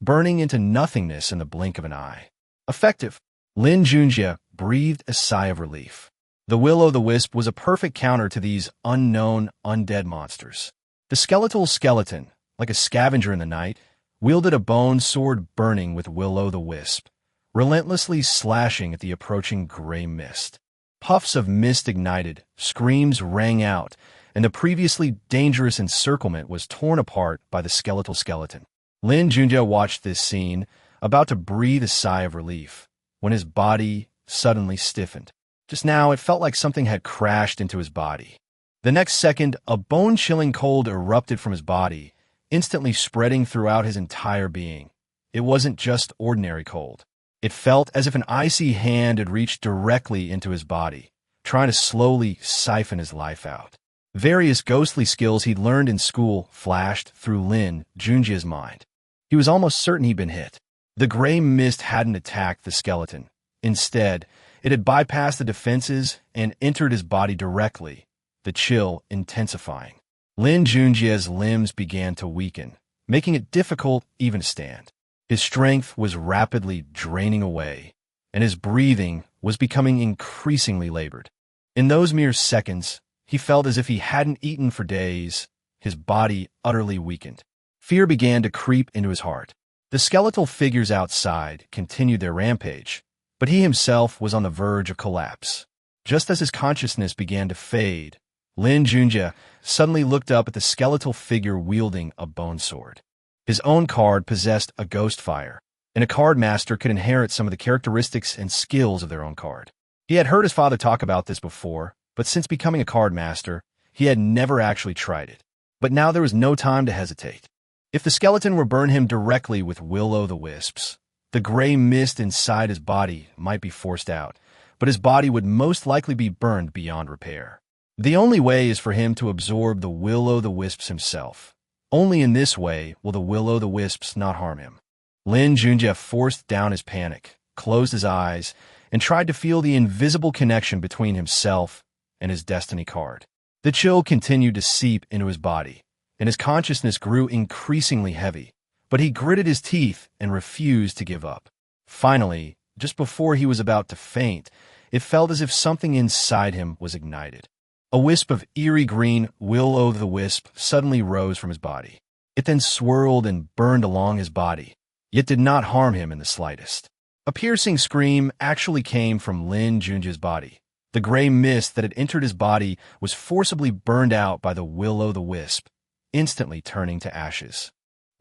burning into nothingness in the blink of an eye. Effective. Lin Junjie breathed a sigh of relief. The will-o'-the-wisp was a perfect counter to these unknown, undead monsters. The skeletal skeleton, like a scavenger in the night, wielded a bone sword burning with will-o'-the-wisp, relentlessly slashing at the approaching gray mist. Puffs of mist ignited, screams rang out, and the previously dangerous encirclement was torn apart by the skeletal skeleton. Lin Junjie watched this scene, about to breathe a sigh of relief, when his body suddenly stiffened. Just now, it felt like something had crashed into his body. The next second, a bone-chilling cold erupted from his body, instantly spreading throughout his entire being. It wasn't just ordinary cold. It felt as if an icy hand had reached directly into his body, trying to slowly siphon his life out. Various ghostly skills he'd learned in school flashed through Lin Junjie's mind. He was almost certain he'd been hit. The gray mist hadn't attacked the skeleton. Instead, it had bypassed the defenses and entered his body directly, the chill intensifying. Lin Junjie's limbs began to weaken, making it difficult even to stand. His strength was rapidly draining away, and his breathing was becoming increasingly labored. In those mere seconds, he felt as if he hadn't eaten for days, his body utterly weakened. Fear began to creep into his heart. The skeletal figures outside continued their rampage, but he himself was on the verge of collapse. Just as his consciousness began to fade, Lin Junjie suddenly looked up at the skeletal figure wielding a bone sword. His own card possessed a ghost fire, and a card master could inherit some of the characteristics and skills of their own card. He had heard his father talk about this before, but since becoming a card master, he had never actually tried it. But now there was no time to hesitate. If the skeleton were burn him directly with will-o'-the-wisps, the gray mist inside his body might be forced out, but his body would most likely be burned beyond repair. The only way is for him to absorb the will-o'-the-wisps himself. Only in this way will the will-o'-the-wisps not harm him. Lin Junjie forced down his panic, closed his eyes, and tried to feel the invisible connection between himself and his destiny card. The chill continued to seep into his body, and his consciousness grew increasingly heavy, but he gritted his teeth and refused to give up. Finally, just before he was about to faint, it felt as if something inside him was ignited. A wisp of eerie green will-o'-the-wisp suddenly rose from his body. It then swirled and burned along his body, yet did not harm him in the slightest. A piercing scream actually came from Lin Junjie's body. The gray mist that had entered his body was forcibly burned out by the will-o'-the-wisp, instantly turning to ashes.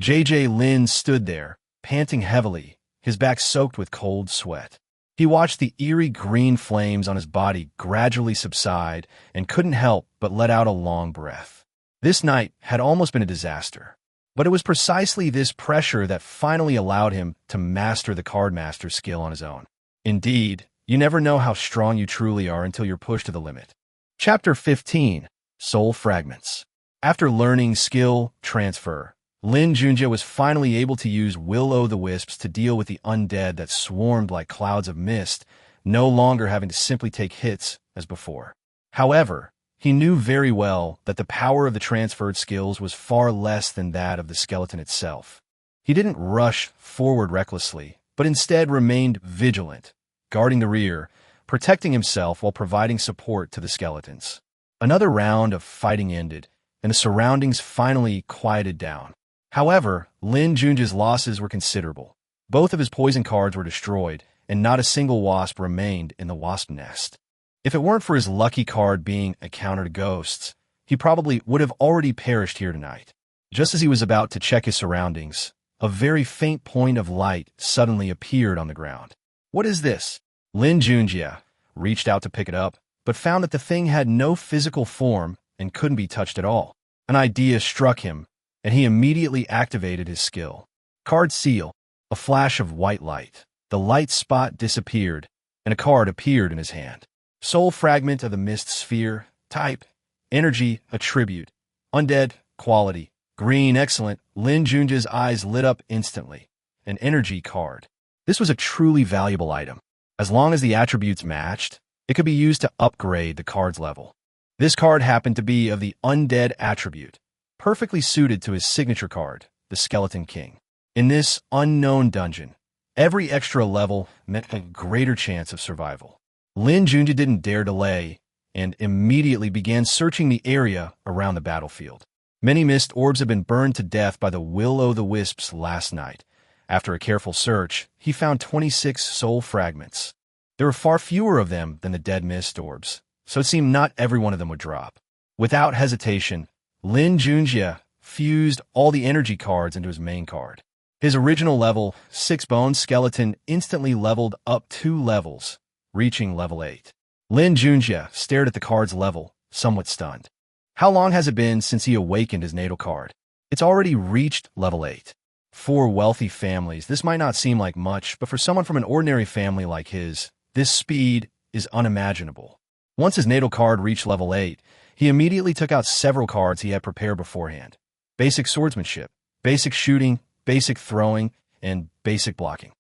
JJ Lin stood there, panting heavily, his back soaked with cold sweat. He watched the eerie green flames on his body gradually subside and couldn't help but let out a long breath. This night had almost been a disaster, but it was precisely this pressure that finally allowed him to master the cardmaster skill on his own. Indeed, you never know how strong you truly are until you're pushed to the limit. Chapter 15. Soul Fragments. After learning skill transfer, Lin Junjie was finally able to use will-o'-the-wisps to deal with the undead that swarmed like clouds of mist, no longer having to simply take hits as before. However, he knew very well that the power of the transferred skills was far less than that of the skeleton itself. He didn't rush forward recklessly, but instead remained vigilant, guarding the rear, protecting himself while providing support to the skeletons. Another round of fighting ended, and the surroundings finally quieted down. However, Lin Junjie's losses were considerable. Both of his poison cards were destroyed, and not a single wasp remained in the wasp nest. If it weren't for his lucky card being a counter to ghosts, he probably would have already perished here tonight. Just as he was about to check his surroundings, a very faint point of light suddenly appeared on the ground. What is this? Lin Junjie reached out to pick it up, but found that the thing had no physical form and couldn't be touched at all. An idea struck him, and he immediately activated his skill. Card seal, a flash of white light. The light spot disappeared, and a card appeared in his hand. Soul fragment of the mist sphere. Type, energy, attribute. Undead, quality. Green, excellent. Lin Junjie's eyes lit up instantly. An energy card. This was a truly valuable item. As long as the attributes matched, it could be used to upgrade the card's level. This card happened to be of the Undead attribute, perfectly suited to his signature card, the Skeleton King. In this unknown dungeon, every extra level meant a greater chance of survival. Lin Junjie didn't dare delay and immediately began searching the area around the battlefield. Many mist orbs had been burned to death by the will-o'-the-wisps last night. After a careful search, he found 26 soul fragments. There were far fewer of them than the dead mist orbs, so it seemed not every one of them would drop. Without hesitation, Lin Junjie fused all the energy cards into his main card. His original level, 6-bone skeleton, instantly leveled up 2 levels, reaching level 8. Lin Junjie stared at the card's level, somewhat stunned. How long has it been since he awakened his natal card? It's already reached level 8. For wealthy families, this might not seem like much, but for someone from an ordinary family like his, this speed is unimaginable. Once his natal card reached level 8, he immediately took out several cards he had prepared beforehand. Basic swordsmanship, basic shooting, basic throwing, and basic blocking.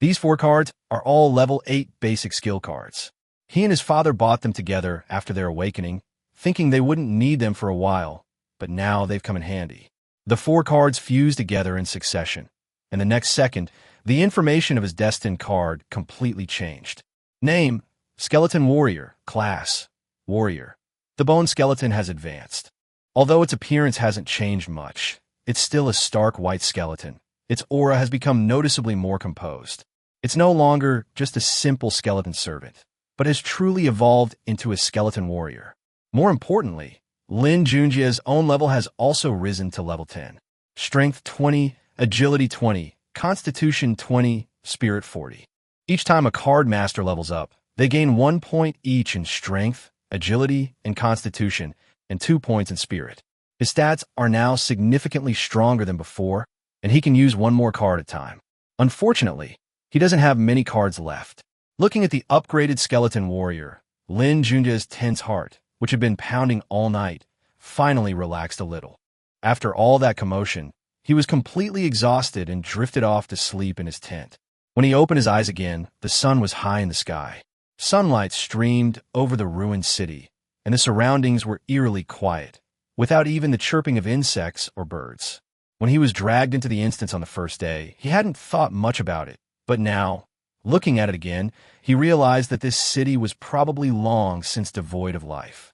These 4 cards are all level 8 basic skill cards. He and his father bought them together after their awakening, thinking they wouldn't need them for a while, but now they've come in handy. The 4 cards fused together in succession, and the next second, the information of his destined card completely changed. Name, Skeleton Warrior. Class, Warrior. The bone skeleton has advanced. Although its appearance hasn't changed much, it's still a stark white skeleton. Its aura has become noticeably more composed. It's no longer just a simple skeleton servant, but has truly evolved into a skeleton warrior. More importantly, Lin Junjie's own level has also risen to level 10. Strength 20, Agility 20, Constitution 20, Spirit 40. Each time a card master levels up, they gain 1 point each in Strength, Agility, and Constitution, and 2 points in Spirit. His stats are now significantly stronger than before, and he can use 1 more card at a time. Unfortunately, he doesn't have many cards left. Looking at the upgraded skeleton warrior, Lin Junjie's tense heart, which had been pounding all night, finally relaxed a little. After all that commotion, he was completely exhausted and drifted off to sleep in his tent. When he opened his eyes again, the sun was high in the sky. Sunlight streamed over the ruined city, and the surroundings were eerily quiet, without even the chirping of insects or birds. When he was dragged into the instance on the first day, he hadn't thought much about it, but now, looking at it again, he realized that this city was probably long since devoid of life.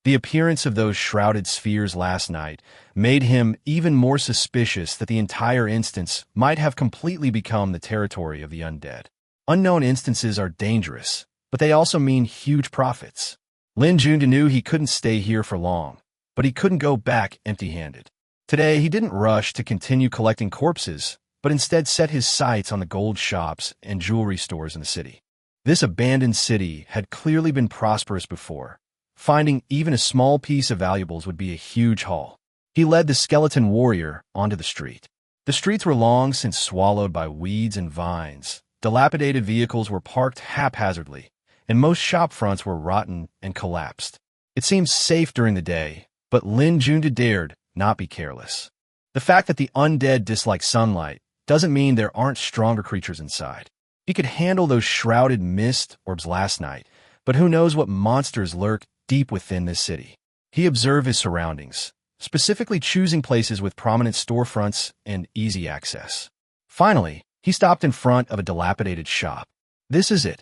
The appearance of those shrouded spheres last night made him even more suspicious that the entire instance might have completely become the territory of the undead. Unknown instances are dangerous, but they also mean huge profits. Lin Junjie knew he couldn't stay here for long, but he couldn't go back empty-handed. Today, he didn't rush to continue collecting corpses, but instead set his sights on the gold shops and jewelry stores in the city. This abandoned city had clearly been prosperous before. Finding even a small piece of valuables would be a huge haul. He led the skeleton warrior onto the street. The streets were long since swallowed by weeds and vines. Dilapidated vehicles were parked haphazardly, and most shop fronts were rotten and collapsed. It seemed safe during the day, but Lin Junjie dared not be careless. The fact that the undead dislike sunlight doesn't mean there aren't stronger creatures inside. He could handle those shrouded mist orbs last night, but who knows what monsters lurk deep within this city. He observed his surroundings, specifically choosing places with prominent storefronts and easy access. Finally, he stopped in front of a dilapidated shop. This is it.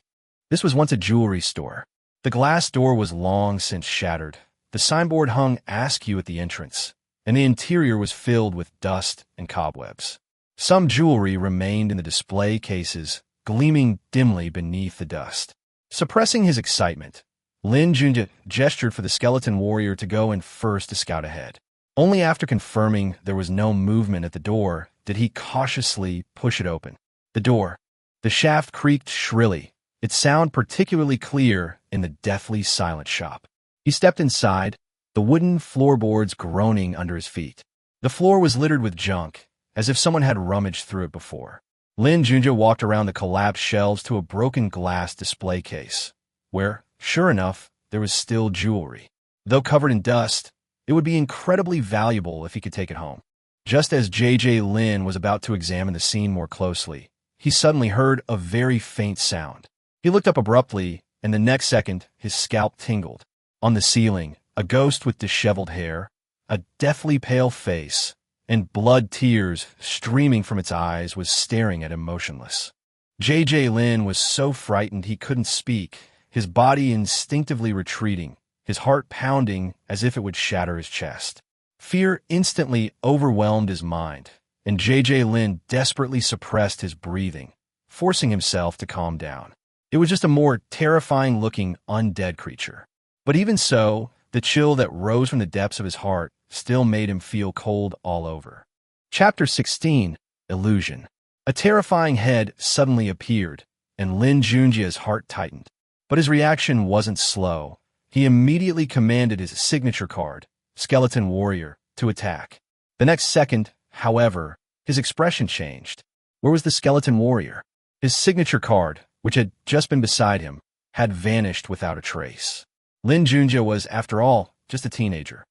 This was once a jewelry store. The glass door was long since shattered. The signboard hung askew at the entrance, and the interior was filled with dust and cobwebs. Some jewelry remained in the display cases, gleaming dimly beneath the dust. Suppressing his excitement, Lin Junjie gestured for the skeleton warrior to go in first to scout ahead. Only after confirming there was no movement at the door did he cautiously push it open. The shaft creaked shrilly, its sound particularly clear in the deathly silent shop. He stepped inside, the wooden floorboards groaning under his feet. The floor was littered with junk, as if someone had rummaged through it before. Lin Junjie walked around the collapsed shelves to a broken glass display case, where, sure enough, there was still jewelry. Though covered in dust, it would be incredibly valuable if he could take it home. Just as J.J. Lin was about to examine the scene more closely, he suddenly heard a very faint sound. He looked up abruptly, and the next second, his scalp tingled. On the ceiling, a ghost with disheveled hair, a deathly pale face, and blood tears streaming from its eyes was staring at him motionless. J.J. Lin was so frightened he couldn't speak, his body instinctively retreating, his heart pounding as if it would shatter his chest. Fear instantly overwhelmed his mind, and J.J. Lin desperately suppressed his breathing, forcing himself to calm down. It was just a more terrifying-looking undead creature. But even so, the chill that rose from the depths of his heart still made him feel cold all over. Chapter 16, Illusion. A terrifying head suddenly appeared, and Lin Junjie's heart tightened. But his reaction wasn't slow. He immediately commanded his signature card, Skeleton Warrior, to attack. The next second, however, his expression changed. Where was the Skeleton Warrior? His signature card, which had just been beside him, had vanished without a trace. Lin Junjie was, after all, just a teenager.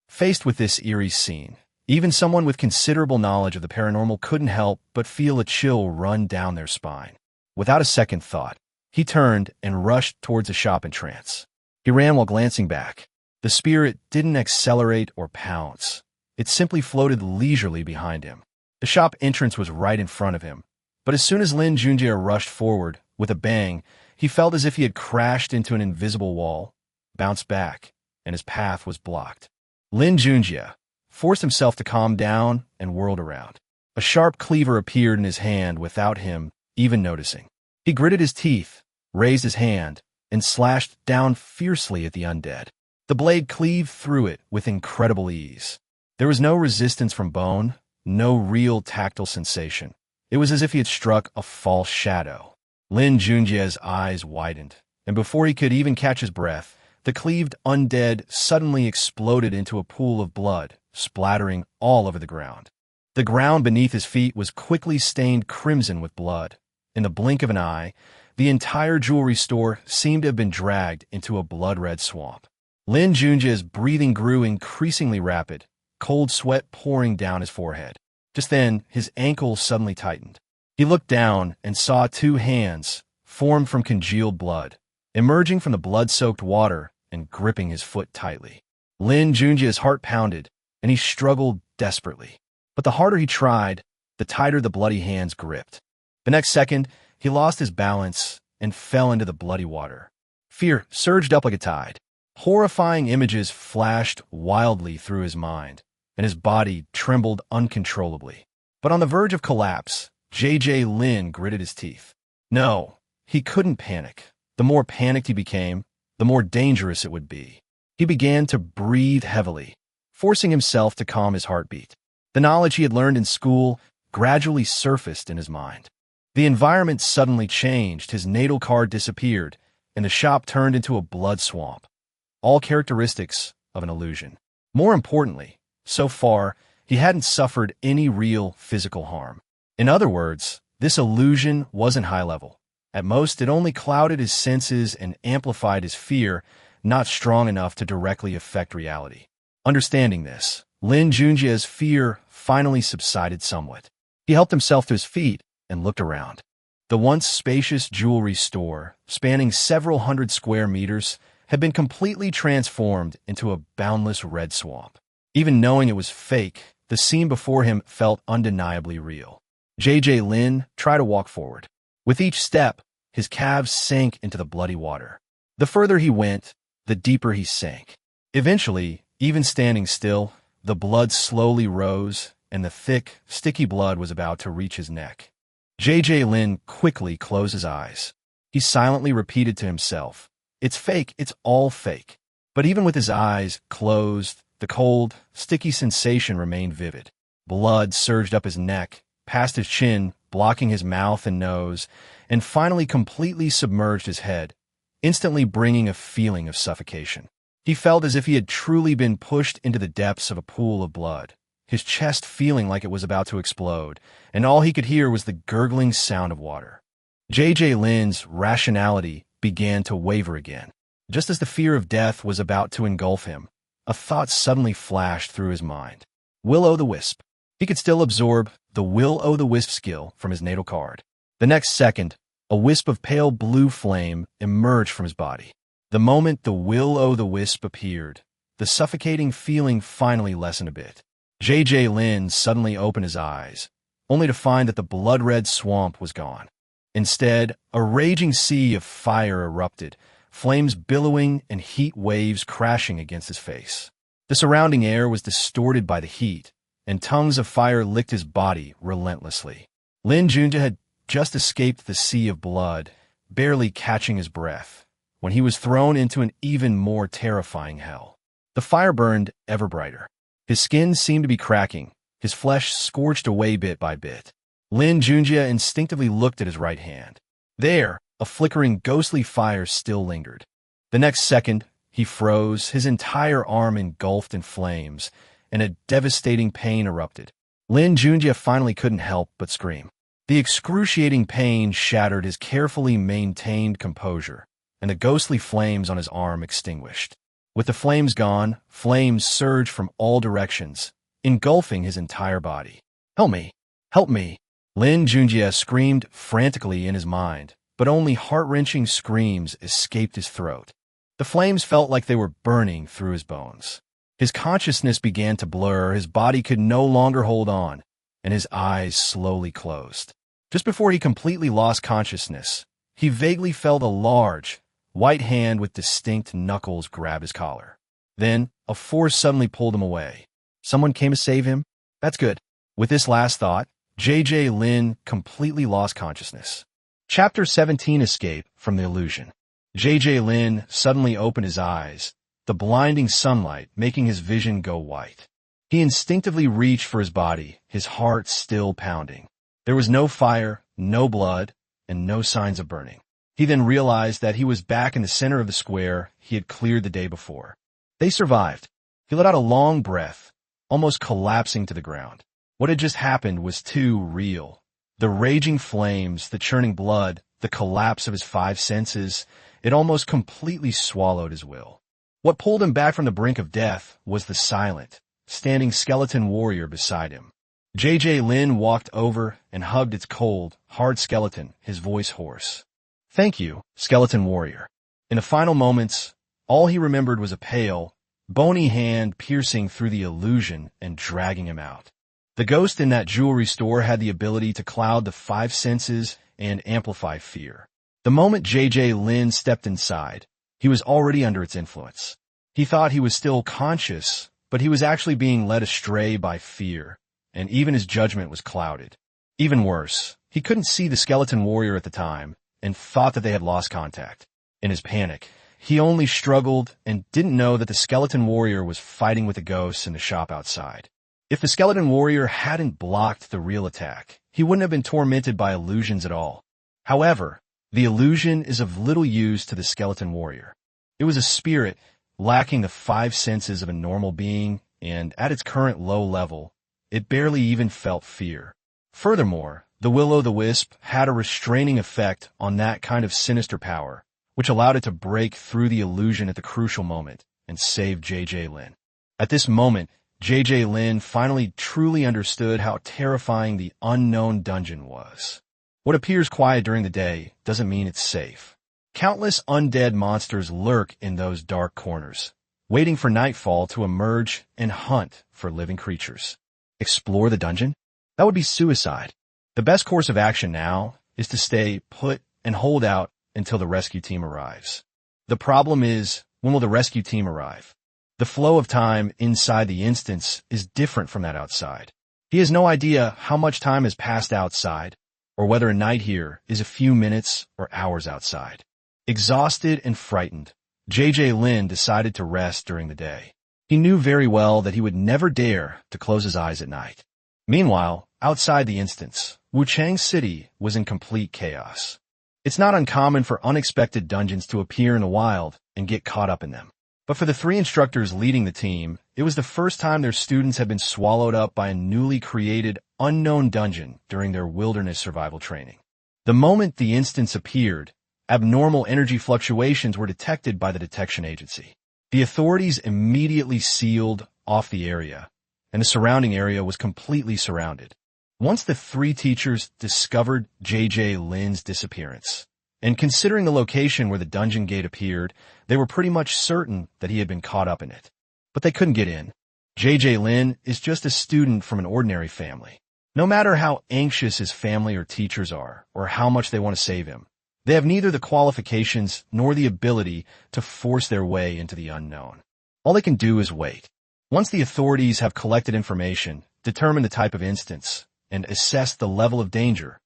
Faced with this eerie scene, even someone with considerable knowledge of the paranormal couldn't help but feel a chill run down their spine. Without a second thought, he turned and rushed towards a shop in trance. He ran while glancing back. The spirit didn't accelerate or pounce. It simply floated leisurely behind him. The shop entrance was right in front of him. But as soon as Lin Junjie rushed forward, with a bang, he felt as if he had crashed into an invisible wall, bounced back, and his path was blocked. Lin Junjie forced himself to calm down and whirled around. A sharp cleaver appeared in his hand without him even noticing. He gritted his teeth, raised his hand, and slashed down fiercely at the undead. The blade cleaved through it with incredible ease. There was no resistance from bone, no real tactile sensation. It was as if he had struck a false shadow. Lin Junjie's eyes widened, and before he could even catch his breath, the cleaved undead suddenly exploded into a pool of blood, splattering all over the ground. The ground beneath his feet was quickly stained crimson with blood. In the blink of an eye, the entire jewelry store seemed to have been dragged into a blood-red swamp. Lin Junjie's breathing grew increasingly rapid, cold sweat pouring down his forehead. Just then, his ankle suddenly tightened. He looked down and saw two hands, formed from congealed blood, emerging from the blood-soaked water and gripping his foot tightly. Lin Junjie's heart pounded, and he struggled desperately. But the harder he tried, the tighter the bloody hands gripped. The next second, he lost his balance and fell into the bloody water. Fear surged up like a tide. Horrifying images flashed wildly through his mind, and his body trembled uncontrollably. But on the verge of collapse, J.J. Lin gritted his teeth. No, he couldn't panic. The more panicked he became, the more dangerous it would be. He began to breathe heavily, forcing himself to calm his heartbeat. The knowledge he had learned in school gradually surfaced in his mind. The environment suddenly changed, his natal card disappeared, and the shop turned into a blood swamp. All characteristics of an illusion. More importantly, so far, he hadn't suffered any real physical harm. In other words, this illusion wasn't high level. At most, it only clouded his senses and amplified his fear, not strong enough to directly affect reality. Understanding this, Lin Junjie's fear finally subsided somewhat. He helped himself to his feet and looked around. The once spacious jewelry store, spanning several hundred square meters, had been completely transformed into a boundless red swamp. Even knowing it was fake, the scene before him felt undeniably real. J.J. Lin tried to walk forward. With each step, his calves sank into the bloody water. The further he went, the deeper he sank. Eventually, even standing still, the blood slowly rose, and the thick, sticky blood was about to reach his neck. J.J. Lin quickly closed his eyes. He silently repeated to himself, "It's fake, it's all fake." But even with his eyes closed, the cold, sticky sensation remained vivid. Blood surged up his neck, past his chin, blocking his mouth and nose, and finally completely submerged his head, instantly bringing a feeling of suffocation. He felt as if he had truly been pushed into the depths of a pool of blood. his chest feeling like it was about to explode, and all he could hear was the gurgling sound of water. J.J. Lin's rationality began to waver again. Just as the fear of death was about to engulf him, a thought suddenly flashed through his mind. Will-o'-the-wisp. He could still absorb the Will-o'-the-wisp skill from his natal card. The next second, a wisp of pale blue flame emerged from his body. The moment the Will-o'-the-wisp appeared, the suffocating feeling finally lessened a bit. J.J. Lin suddenly opened his eyes, only to find that the blood-red swamp was gone. Instead, a raging sea of fire erupted, flames billowing and heat waves crashing against his face. The surrounding air was distorted by the heat, and tongues of fire licked his body relentlessly. Lin Junjie had just escaped the sea of blood, barely catching his breath, when he was thrown into an even more terrifying hell. The fire burned ever brighter. His skin seemed to be cracking, his flesh scorched away bit by bit. Lin Junjie instinctively looked at his right hand. There, a flickering, ghostly fire still lingered. The next second, he froze, his entire arm engulfed in flames, and a devastating pain erupted. Lin Junjie finally couldn't help but scream. The excruciating pain shattered his carefully maintained composure, and the ghostly flames on his arm extinguished. With the flames gone, flames surged from all directions, engulfing his entire body. "Help me! Help me!" Lin Junjie screamed frantically in his mind, but only heart-wrenching screams escaped his throat. The flames felt like they were burning through his bones. His consciousness began to blur, his body could no longer hold on, and his eyes slowly closed. Just before he completely lost consciousness, he vaguely felt a large, white hand with distinct knuckles grab his collar. Then, a force suddenly pulled him away. Someone came to save him? That's good. With this last thought, J.J. Lin completely lost consciousness. Chapter 17: Escape from the Illusion. J.J. Lin suddenly opened his eyes, the blinding sunlight making his vision go white. He instinctively reached for his body, his heart still pounding. There was no fire, no blood, and no signs of burning. He then realized that he was back in the center of the square he had cleared the day before. They survived. He let out a long breath, almost collapsing to the ground. What had just happened was too real. The raging flames, the churning blood, the collapse of his five senses, it almost completely swallowed his will. What pulled him back from the brink of death was the silent, standing skeleton warrior beside him. J.J. Lin walked over and hugged its cold, hard skeleton, his voice hoarse. "Thank you, skeleton warrior." In the final moments, all he remembered was a pale, bony hand piercing through the illusion and dragging him out. The ghost in that jewelry store had the ability to cloud the five senses and amplify fear. The moment J.J. Lin stepped inside, he was already under its influence. He thought he was still conscious, but he was actually being led astray by fear, and even his judgment was clouded. Even worse, he couldn't see the skeleton warrior at the time, and thought that they had lost contact. In his panic, he only struggled and didn't know that the skeleton warrior was fighting with the ghosts in the shop outside. If the skeleton warrior hadn't blocked the real attack, he wouldn't have been tormented by illusions at all. However, the illusion is of little use to the skeleton warrior. It was a spirit, lacking the five senses of a normal being, and at its current low level, it barely even felt fear. Furthermore, the will-o'-the-wisp had a restraining effect on that kind of sinister power, which allowed it to break through the illusion at the crucial moment and save J.J. Lin. At this moment, J.J. Lin finally truly understood how terrifying the unknown dungeon was. What appears quiet during the day doesn't mean it's safe. Countless undead monsters lurk in those dark corners, waiting for nightfall to emerge and hunt for living creatures. Explore the dungeon? That would be suicide. The best course of action now is to stay put and hold out until the rescue team arrives. The problem is, when will the rescue team arrive? The flow of time inside the instance is different from that outside. He has no idea how much time has passed outside, or whether a night here is a few minutes or hours outside. Exhausted and frightened, J.J. Lin decided to rest during the day. He knew very well that he would never dare to close his eyes at night. Meanwhile, outside the instance, Wuchang City was in complete chaos. It's not uncommon for unexpected dungeons to appear in the wild and get caught up in them. But for the three instructors leading the team, it was the first time their students had been swallowed up by a newly created, unknown dungeon during their wilderness survival training. The moment the instance appeared, abnormal energy fluctuations were detected by the detection agency. The authorities immediately sealed off the area, and the surrounding area was completely surrounded. Once the three teachers discovered J.J. Lin's disappearance, and considering the location where the dungeon gate appeared, they were pretty much certain that he had been caught up in it. But they couldn't get in. J.J. Lin is just a student from an ordinary family. No matter how anxious his family or teachers are, or how much they want to save him, they have neither the qualifications nor the ability to force their way into the unknown. All they can do is wait. Once the authorities have collected information, determined the type of instance, and assessed the level of danger,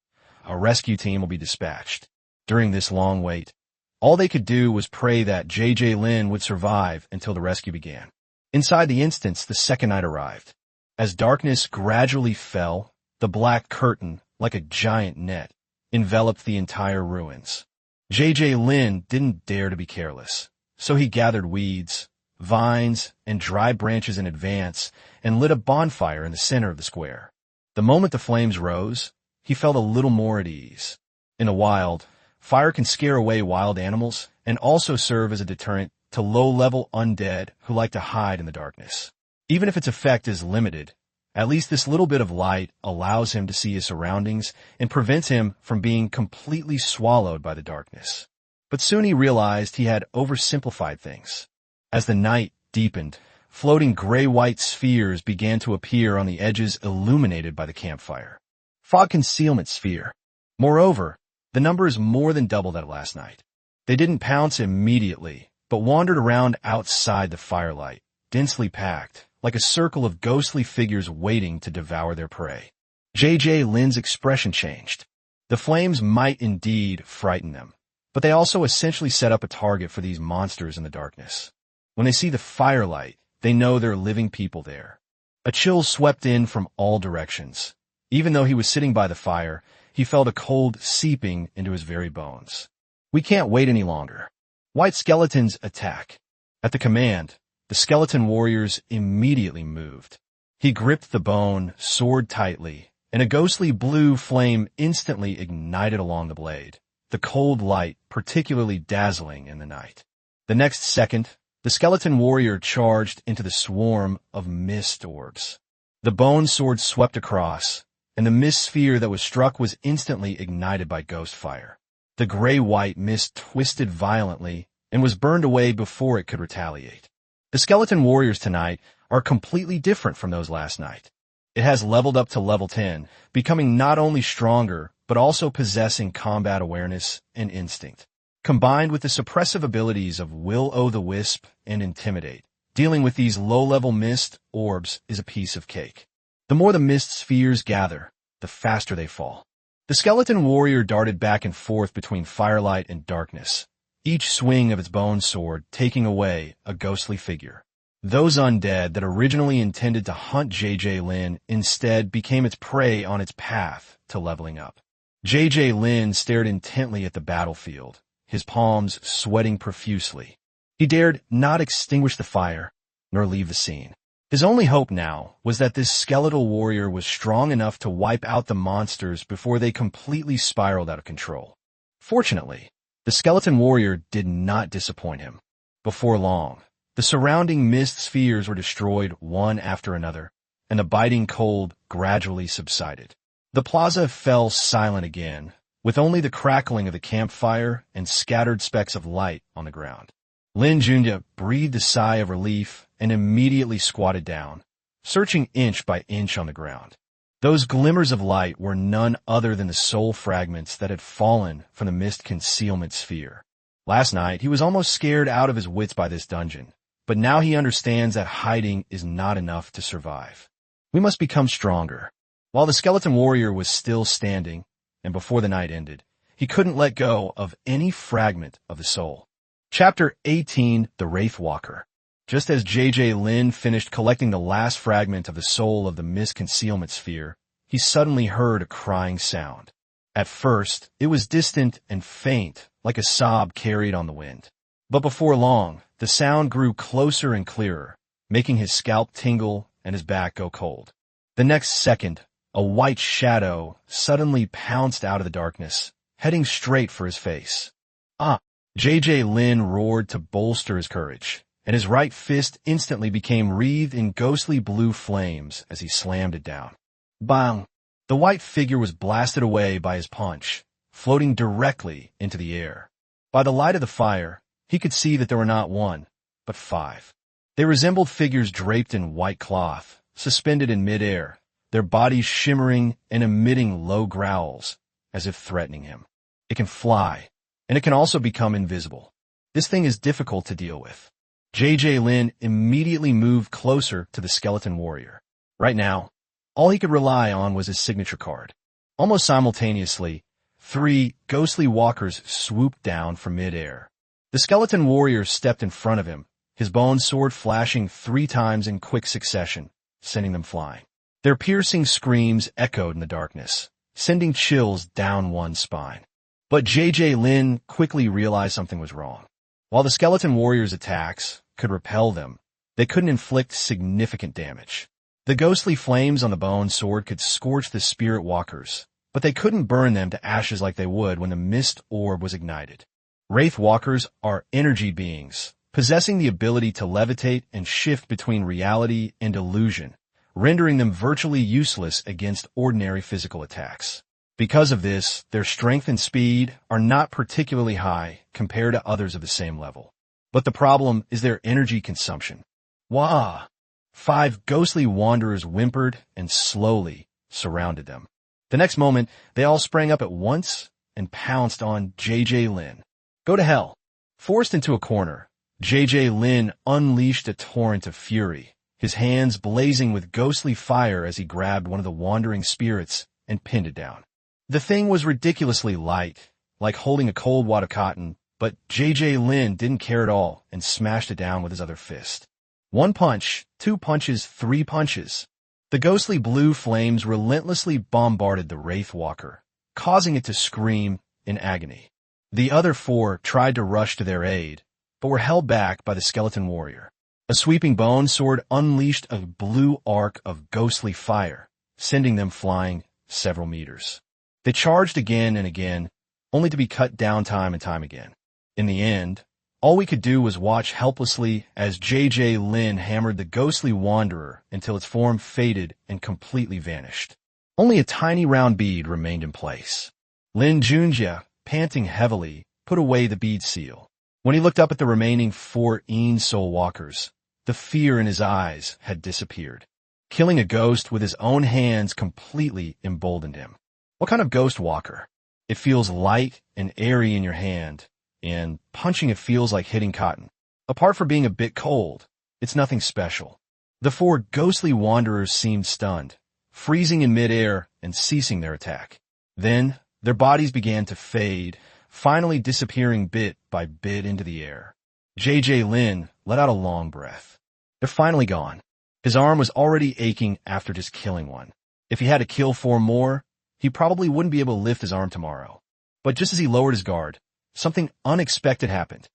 a rescue team will be dispatched. During this long wait, all they could do was pray that J.J. Lin would survive until the rescue began. Inside the instance, the second night arrived. As darkness gradually fell, the black curtain, like a giant net, enveloped the entire ruins. J.J. Lin didn't dare to be careless, so he gathered weeds, vines, and dry branches in advance and lit a bonfire in the center of the square. The moment the flames rose, he felt a little more at ease. In the wild, fire can scare away wild animals and also serve as a deterrent to low-level undead who like to hide in the darkness. Even if its effect is limited, at least this little bit of light allows him to see his surroundings and prevents him from being completely swallowed by the darkness. But soon he realized he had oversimplified things. As the night deepened, floating gray-white spheres began to appear on the edges illuminated by the campfire. Fog concealment sphere. Moreover, the number is more than double that last night. They didn't pounce immediately, but wandered around outside the firelight, densely packed, like a circle of ghostly figures waiting to devour their prey. J.J. Lin's expression changed. The flames might indeed frighten them, but they also essentially set up a target for these monsters in the darkness. When they see the firelight, they know there are living people there. A chill swept in from all directions. Even though he was sitting by the fire, he felt a cold seeping into his very bones. We can't wait any longer. White skeletons attack. At the command, the skeleton warriors immediately moved. He gripped the bone, sword tightly, and a ghostly blue flame instantly ignited along the blade, the cold light particularly dazzling in the night. The next second, the skeleton warrior charged into the swarm of mist orbs. The bone sword swept across, and the mist sphere that was struck was instantly ignited by ghost fire. The gray-white mist twisted violently and was burned away before it could retaliate. The skeleton warriors tonight are completely different from those last night. It has leveled up to level 10, becoming not only stronger, but also possessing combat awareness and instinct. Combined with the suppressive abilities of the-wisp and intimidate, dealing with these low-level mist orbs is a piece of cake. The more the mist spheres gather, the faster they fall. The skeleton warrior darted back and forth between firelight and darkness, each swing of its bone sword taking away a ghostly figure. Those undead that originally intended to hunt J.J. Lin instead became its prey on its path to leveling up. J.J. Lin stared intently at the battlefield, his palms sweating profusely. He dared not extinguish the fire, nor leave the scene. His only hope now was that this skeletal warrior was strong enough to wipe out the monsters before they completely spiraled out of control. Fortunately, the skeleton warrior did not disappoint him. Before long, the surrounding mist spheres were destroyed one after another, and the biting cold gradually subsided. The plaza fell silent again, with only the crackling of the campfire and scattered specks of light on the ground. Lin Junjie breathed a sigh of relief and immediately squatted down, searching inch by inch on the ground. Those glimmers of light were none other than the soul fragments that had fallen from the mist concealment sphere. Last night, he was almost scared out of his wits by this dungeon, but now he understands that hiding is not enough to survive. We must become stronger. While the skeleton warrior was still standing, and before the night ended, he couldn't let go of any fragment of the soul. Chapter 18, The Wraithwalker. Just as J.J. Lin finished collecting the last fragment of the soul of the mist concealment sphere, he suddenly heard a crying sound. At first, it was distant and faint, like a sob carried on the wind. But before long, the sound grew closer and clearer, making his scalp tingle and his back go cold. The next second, a white shadow suddenly pounced out of the darkness, heading straight for his face. Ah! JJ Lin roared to bolster his courage, and his right fist instantly became wreathed in ghostly blue flames as he slammed it down. Bang! The white figure was blasted away by his punch, floating directly into the air. By the light of the fire, he could see that there were not one, but 5. They resembled figures draped in white cloth, suspended in midair, their bodies shimmering and emitting low growls, as if threatening him. It can fly, and it can also become invisible. This thing is difficult to deal with. JJ Lin immediately moved closer to the skeleton warrior. Right now, all he could rely on was his signature card. Almost simultaneously, 3 ghostly walkers swooped down from midair. The skeleton warrior stepped in front of him, his bone sword flashing 3 times in quick succession, sending them flying. Their piercing screams echoed in the darkness, sending chills down one's spine. But JJ Lin quickly realized something was wrong. While the skeleton warrior's attacks could repel them, they couldn't inflict significant damage. The ghostly flames on the bone sword could scorch the spirit walkers, but they couldn't burn them to ashes like they would when the mist orb was ignited. Wraith walkers are energy beings, possessing the ability to levitate and shift between reality and illusion, rendering them virtually useless against ordinary physical attacks. Because of this, their strength and speed are not particularly high compared to others of the same level. But the problem is their energy consumption. Wah! 5 ghostly wanderers whimpered and slowly surrounded them. The next moment, they all sprang up at once and pounced on JJ Lin. Go to hell! Forced into a corner, JJ Lin unleashed a torrent of fury, his hands blazing with ghostly fire as he grabbed one of the wandering spirits and pinned it down. The thing was ridiculously light, like holding a cold wad of cotton, but JJ Lin didn't care at all and smashed it down with his other fist. 1 punch, 2 punches, 3 punches. The ghostly blue flames relentlessly bombarded the Wraith Walker, causing it to scream in agony. The other 4 tried to rush to their aid, but were held back by the skeleton warrior. A sweeping bone sword unleashed a blue arc of ghostly fire, sending them flying several meters. They charged again and again, only to be cut down time and time again. In the end, all we could do was watch helplessly as JJ Lin hammered the ghostly wanderer until its form faded and completely vanished. Only a tiny round bead remained in place. Lin Junjie, panting heavily, put away the bead seal. When he looked up at the remaining 4 soul walkers, the fear in his eyes had disappeared. Killing a ghost with his own hands completely emboldened him. What kind of ghost walker? It feels light and airy in your hand, and punching it feels like hitting cotton. Apart from being a bit cold, it's nothing special. The 4 ghostly wanderers seemed stunned, freezing in midair and ceasing their attack. Then, their bodies began to fade, finally disappearing bit by bit into the air. JJ Lin let out a long breath. They're finally gone. His arm was already aching after just killing one. If he had to kill 4 more, he probably wouldn't be able to lift his arm tomorrow. But just as he lowered his guard, something unexpected happened.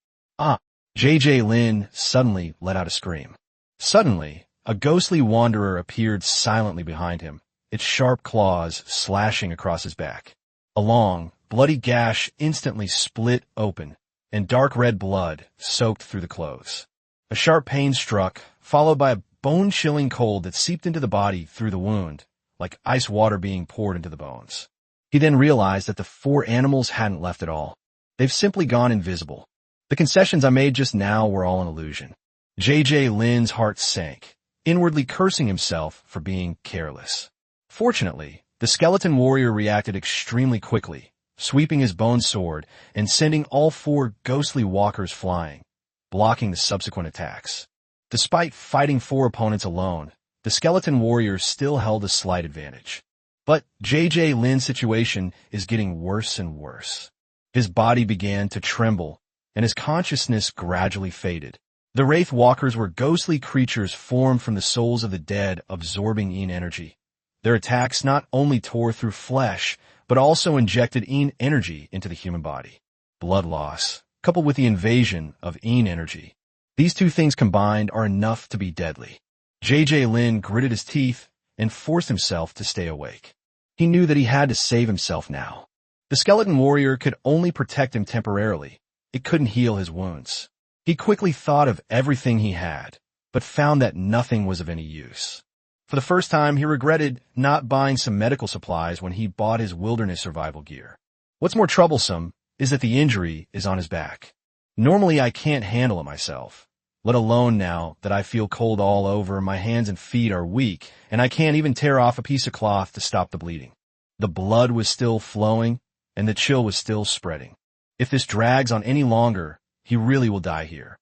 JJ Lin suddenly let out a scream. Suddenly, a ghostly wanderer appeared silently behind him, its sharp claws slashing across his back. A long, bloody gash instantly split open, and dark red blood soaked through the clothes. A sharp pain struck, followed by a bone-chilling cold that seeped into the body through the wound, like ice water being poured into the bones. He then realized that the 4 animals hadn't left at all. They've simply gone invisible. The concessions I made just now were all an illusion. JJ Lin's heart sank, inwardly cursing himself for being careless. Fortunately, the skeleton warrior reacted extremely quickly, sweeping his bone sword and sending all 4 ghostly walkers flying, blocking the subsequent attacks. Despite fighting 4 opponents alone, the skeleton warrior still held a slight advantage. But JJ Lin's situation is getting worse and worse. His body began to tremble, and his consciousness gradually faded. The Wraith Walkers were ghostly creatures formed from the souls of the dead, absorbing energy. Their attacks not only tore through flesh, but also injected energy into the human body. Blood loss, coupled with the invasion of Yin energy. These two things combined are enough to be deadly. Lin gritted his teeth and forced himself to stay awake. He knew that he had to save himself now. The skeleton warrior could only protect him temporarily. It couldn't heal his wounds. He quickly thought of everything he had, but found that nothing was of any use. For the first time, he regretted not buying some medical supplies when he bought his wilderness survival gear. What's more troublesome is that the injury is on his back. Normally, I can't handle it myself, let alone now that I feel cold all over, my hands and feet are weak, and I can't even tear off a piece of cloth to stop the bleeding. The blood was still flowing, and the chill was still spreading. If this drags on any longer, he really will die here.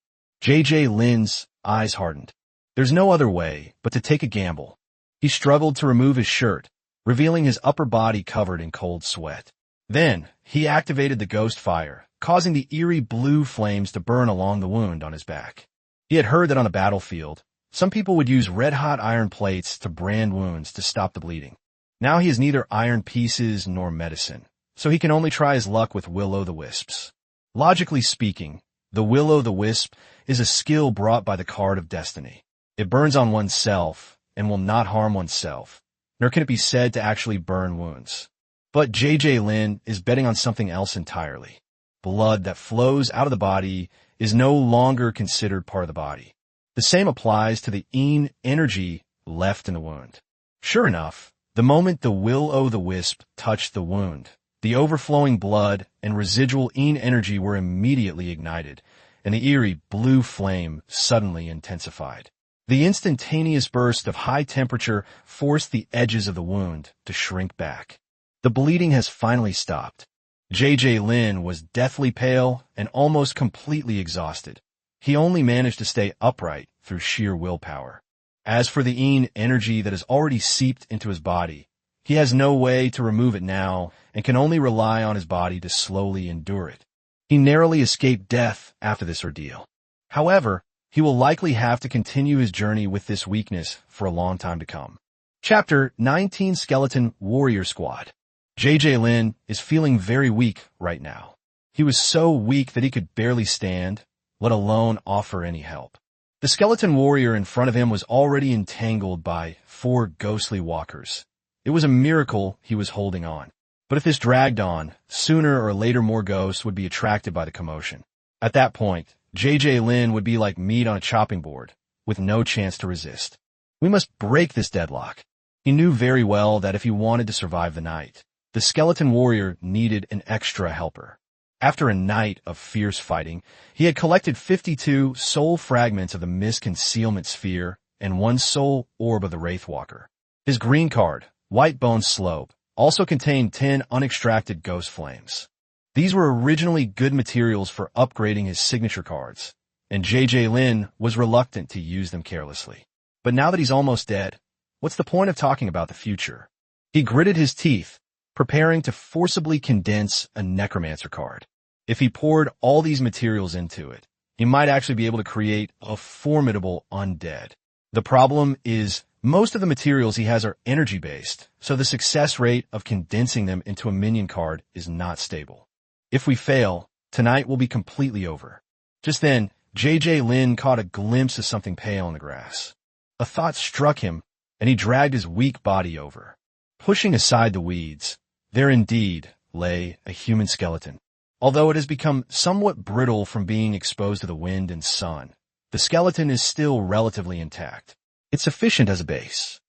Lin's eyes hardened. There's no other way but to take a gamble. He struggled to remove his shirt, revealing his upper body covered in cold sweat. Then, he activated the ghost fire, causing the eerie blue flames to burn along the wound on his back. He had heard that on the battlefield, some people would use red-hot iron plates to brand wounds to stop the bleeding. Now he has neither iron pieces nor medicine, so he can only try his luck with the-wisps. Logically speaking, the will-o'-the-wisp is a skill brought by the card of destiny. It burns on oneself and will not harm oneself, nor can it be said to actually burn wounds. But Lin is betting on something else entirely. Blood that flows out of the body is no longer considered part of the body. The same applies to the Yin energy left in the wound. Sure enough, the moment the will-o'-the-wisp touched the wound, the overflowing blood and residual Yin energy were immediately ignited, and the eerie blue flame suddenly intensified. The instantaneous burst of high temperature forced the edges of the wound to shrink back. The bleeding has finally stopped. Lin was deathly pale and almost completely exhausted. He only managed to stay upright through sheer willpower. As for the Yin energy that has already seeped into his body, he has no way to remove it now and can only rely on his body to slowly endure it. He narrowly escaped death after this ordeal. However, he will likely have to continue his journey with this weakness for a long time to come. Chapter 19 Skeleton Warrior Squad. Lin is feeling very weak right now. He was so weak that he could barely stand, let alone offer any help. The skeleton warrior in front of him was already entangled by 4 ghostly walkers. It was a miracle he was holding on. But if this dragged on, sooner or later more ghosts would be attracted by the commotion. At that point, Lin would be like meat on a chopping board, with no chance to resist. We must break this deadlock. He knew very well that if he wanted to survive the night, the skeleton warrior needed an extra helper. After a night of fierce fighting, he had collected 52 soul fragments of the mist concealment sphere and 1 soul orb of the Wraithwalker. His green card, White Bone Slope, also contained 10 unextracted ghost flames. These were originally good materials for upgrading his signature cards, and Lin was reluctant to use them carelessly. But now that he's almost dead, what's the point of talking about the future? He gritted his teeth, preparing to forcibly condense a necromancer card. If he poured all these materials into it, he might actually be able to create a formidable undead. The problem is, most of the materials he has are energy-based, so the success rate of condensing them into a minion card is not stable. If we fail, tonight will be completely over. Just then, Lin caught a glimpse of something pale in the grass. A thought struck him, and he dragged his weak body over. Pushing aside the weeds, there indeed lay a human skeleton. Although it has become somewhat brittle from being exposed to the wind and sun, the skeleton is still relatively intact. It's sufficient as a base.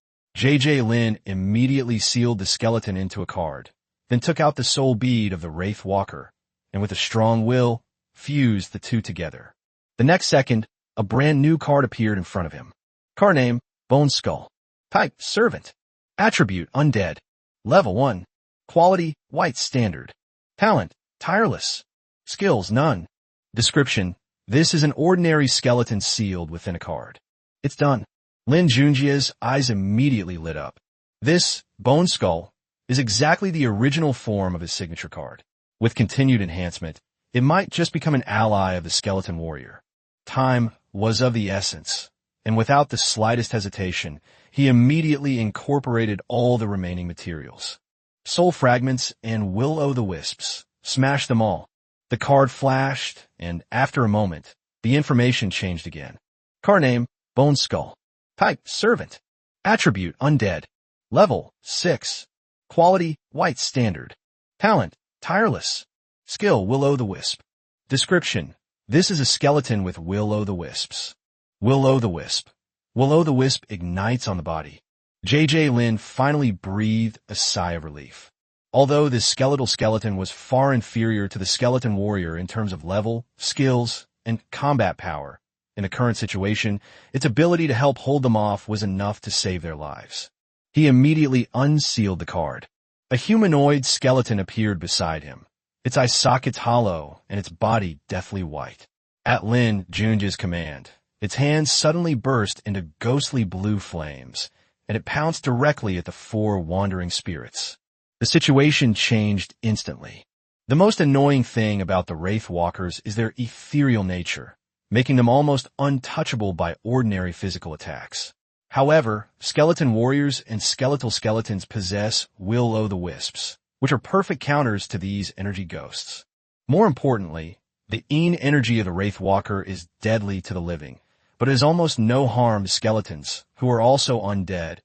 Lin immediately sealed the skeleton into a card, then took out the soul bead of the Wraith Walker, and with a strong will, fused the two together. The next second, a brand new card appeared in front of him. Card name, Bone Skull. Type, Servant. Attribute, Undead. Level 1. Quality, White Standard. Talent, Tireless. Skills, none. Description, this is an ordinary skeleton sealed within a card. It's done. Lin Junjie's eyes immediately lit up. This, Bone Skull, is exactly the original form of his signature card. With continued enhancement, it might just become an ally of the skeleton warrior. Time was of the essence, and without the slightest hesitation, he immediately incorporated all the remaining materials. Soul fragments and will-o'-the-wisps. Smash them all. The card flashed, and after a moment, the information changed again. Card name, Bone Skull. Type, Servant. Attribute, Undead. Level, 6. Quality, White Standard. Talent, Tireless. Skill, Will-o'-the-wisp. Description: this is a skeleton with will-o'-the-wisps. Will-o'-the-wisp. Will-o'-the-wisp ignites on the body. JJ Lin finally breathed a sigh of relief. Although this skeletal skeleton was far inferior to the skeleton warrior in terms of level, skills, and combat power, in the current situation, its ability to help hold them off was enough to save their lives. He immediately unsealed the card. A humanoid skeleton appeared beside him, its eye sockets hollow and its body deathly white. At Lin Junjie's command, its hands suddenly burst into ghostly blue flames, and it pounced directly at the four wandering spirits. The situation changed instantly. The most annoying thing about the Wraith Walkers is their ethereal nature, making them almost untouchable by ordinary physical attacks. However, skeleton warriors and skeletal skeletons possess will-o'-the-wisps, which are perfect counters to these energy ghosts. More importantly, the energy of the Wraith Walker is deadly to the living, but it is almost no harm to skeletons, who are also undead,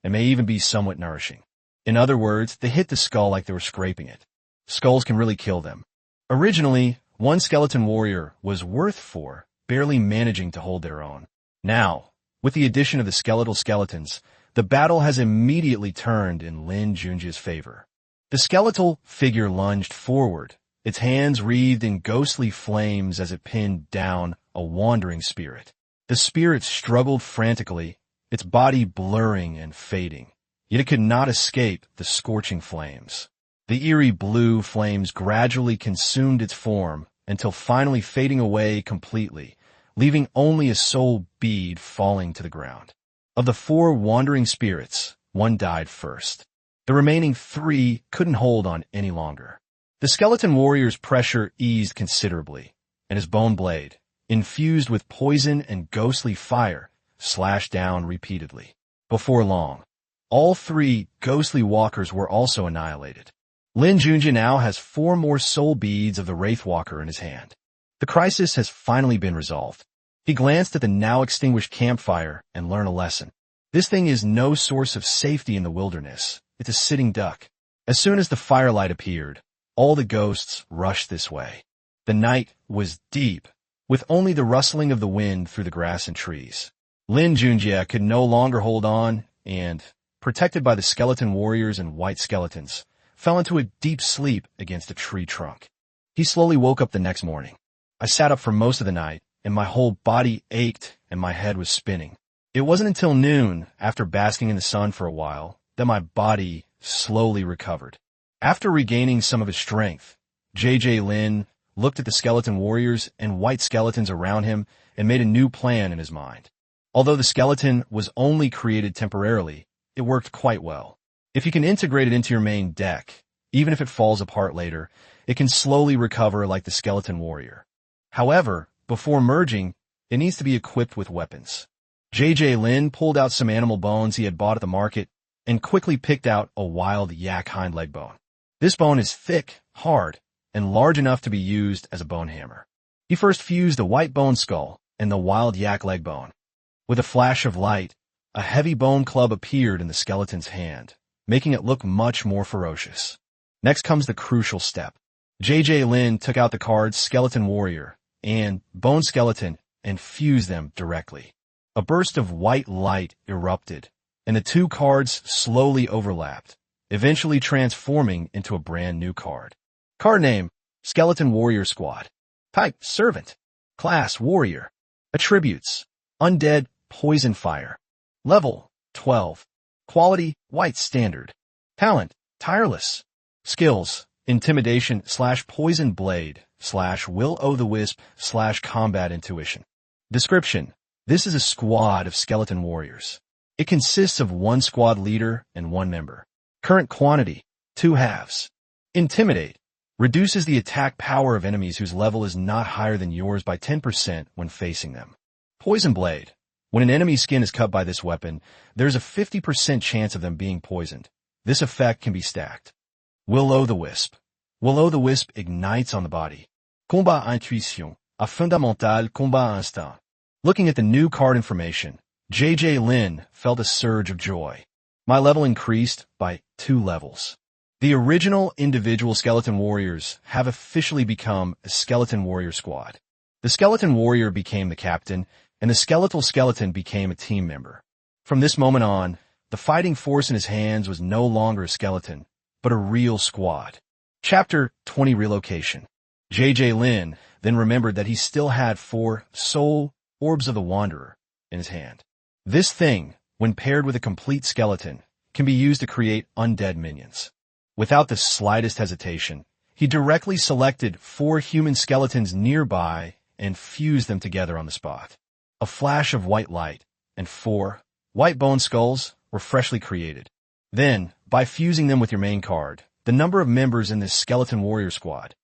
and may even be somewhat nourishing. In other words, they hit the skull like they were scraping it. Skulls can really kill them. Originally, one skeleton warrior was worth 4, barely managing to hold their own. Now, with the addition of the skeletal skeletons, the battle has immediately turned in Lin Junjie's favor. The skeletal figure lunged forward, its hands wreathed in ghostly flames as it pinned down a wandering spirit. The spirit struggled frantically, its body blurring and fading, yet it could not escape the scorching flames. The eerie blue flames gradually consumed its form until finally fading away completely, leaving only a soul bead falling to the ground. Of the 4 wandering spirits, one died first. The remaining 3 couldn't hold on any longer. The skeleton warrior's pressure eased considerably, and his bone blade, infused with poison and ghostly fire, slashed down repeatedly. Before long, all 3 ghostly walkers were also annihilated. Lin Junjie now has 4 more soul beads of the Wraith Walker in his hand. The crisis has finally been resolved. He glanced at the now extinguished campfire and learned a lesson. This thing is no source of safety in the wilderness. It's a sitting duck. As soon as the firelight appeared, all the ghosts rushed this way. The night was deep, with only the rustling of the wind through the grass and trees. Lin Junjie could no longer hold on and, protected by the skeleton warriors and white skeletons, fell into a deep sleep against a tree trunk. He slowly woke up the next morning. I sat up for most of the night, and my whole body ached and my head was spinning. It wasn't until noon, after basking in the sun for a while, that my body slowly recovered. After regaining some of his strength, JJ Lin looked at the skeleton warriors and white skeletons around him and made a new plan in his mind. Although the skeleton was only created temporarily, it worked quite well. If you can integrate it into your main deck, even if it falls apart later, it can slowly recover like the skeleton warrior. However, before merging, it needs to be equipped with weapons. JJ Lin pulled out some animal bones he had bought at the market and quickly picked out a wild yak hind leg bone. This bone is thick, hard, and large enough to be used as a bone hammer. He first fused the white bone skull and the wild yak leg bone. With a flash of light, a heavy bone club appeared in the skeleton's hand, making it look much more ferocious. Next comes the crucial step. JJ Lin took out the cards Skeleton Warrior and Bone Skeleton and fused them directly. A burst of white light erupted, and the 2 cards slowly overlapped, eventually transforming into a brand new card. Card name, Skeleton Warrior Squad. Type, Servant. Class, Warrior. Attributes, Undead, Poison Fire. Level, 12. Quality, White Standard. Talent, Tireless. Skills, Intimidation/Poison Blade/Will-o'-the-wisp/Combat Intuition. Description: this is a squad of skeleton warriors. It consists of 1 squad leader and 1 member. Current quantity, 2 halves. Intimidate reduces the attack power of enemies whose level is not higher than yours by 10% when facing them. Poison Blade. When an enemy's skin is cut by this weapon, there's a 50% chance of them being poisoned. This effect can be stacked. Will-o'-the-wisp. Will-o'-the-wisp ignites on the body. Combat intuition, a fondamental combat instinct. Looking at the new card information, JJ Lin felt a surge of joy. My level increased by 2 levels. The original individual skeleton warriors have officially become a skeleton warrior squad. The skeleton warrior became the captain, and the skeletal skeleton became a team member. From this moment on, the fighting force in his hands was no longer a skeleton, but a real squad. Chapter 20 Relocation. JJ Lin then remembered that he still had 4 soul orbs of the Wanderer in his hand. This thing, when paired with a complete skeleton, can be used to create undead minions. Without the slightest hesitation, he directly selected 4 human skeletons nearby and fused them together on the spot. A flash of white light, and 4 white bone skulls were freshly created. Then, by fusing them with your main card, the number of members in this skeleton warrior squad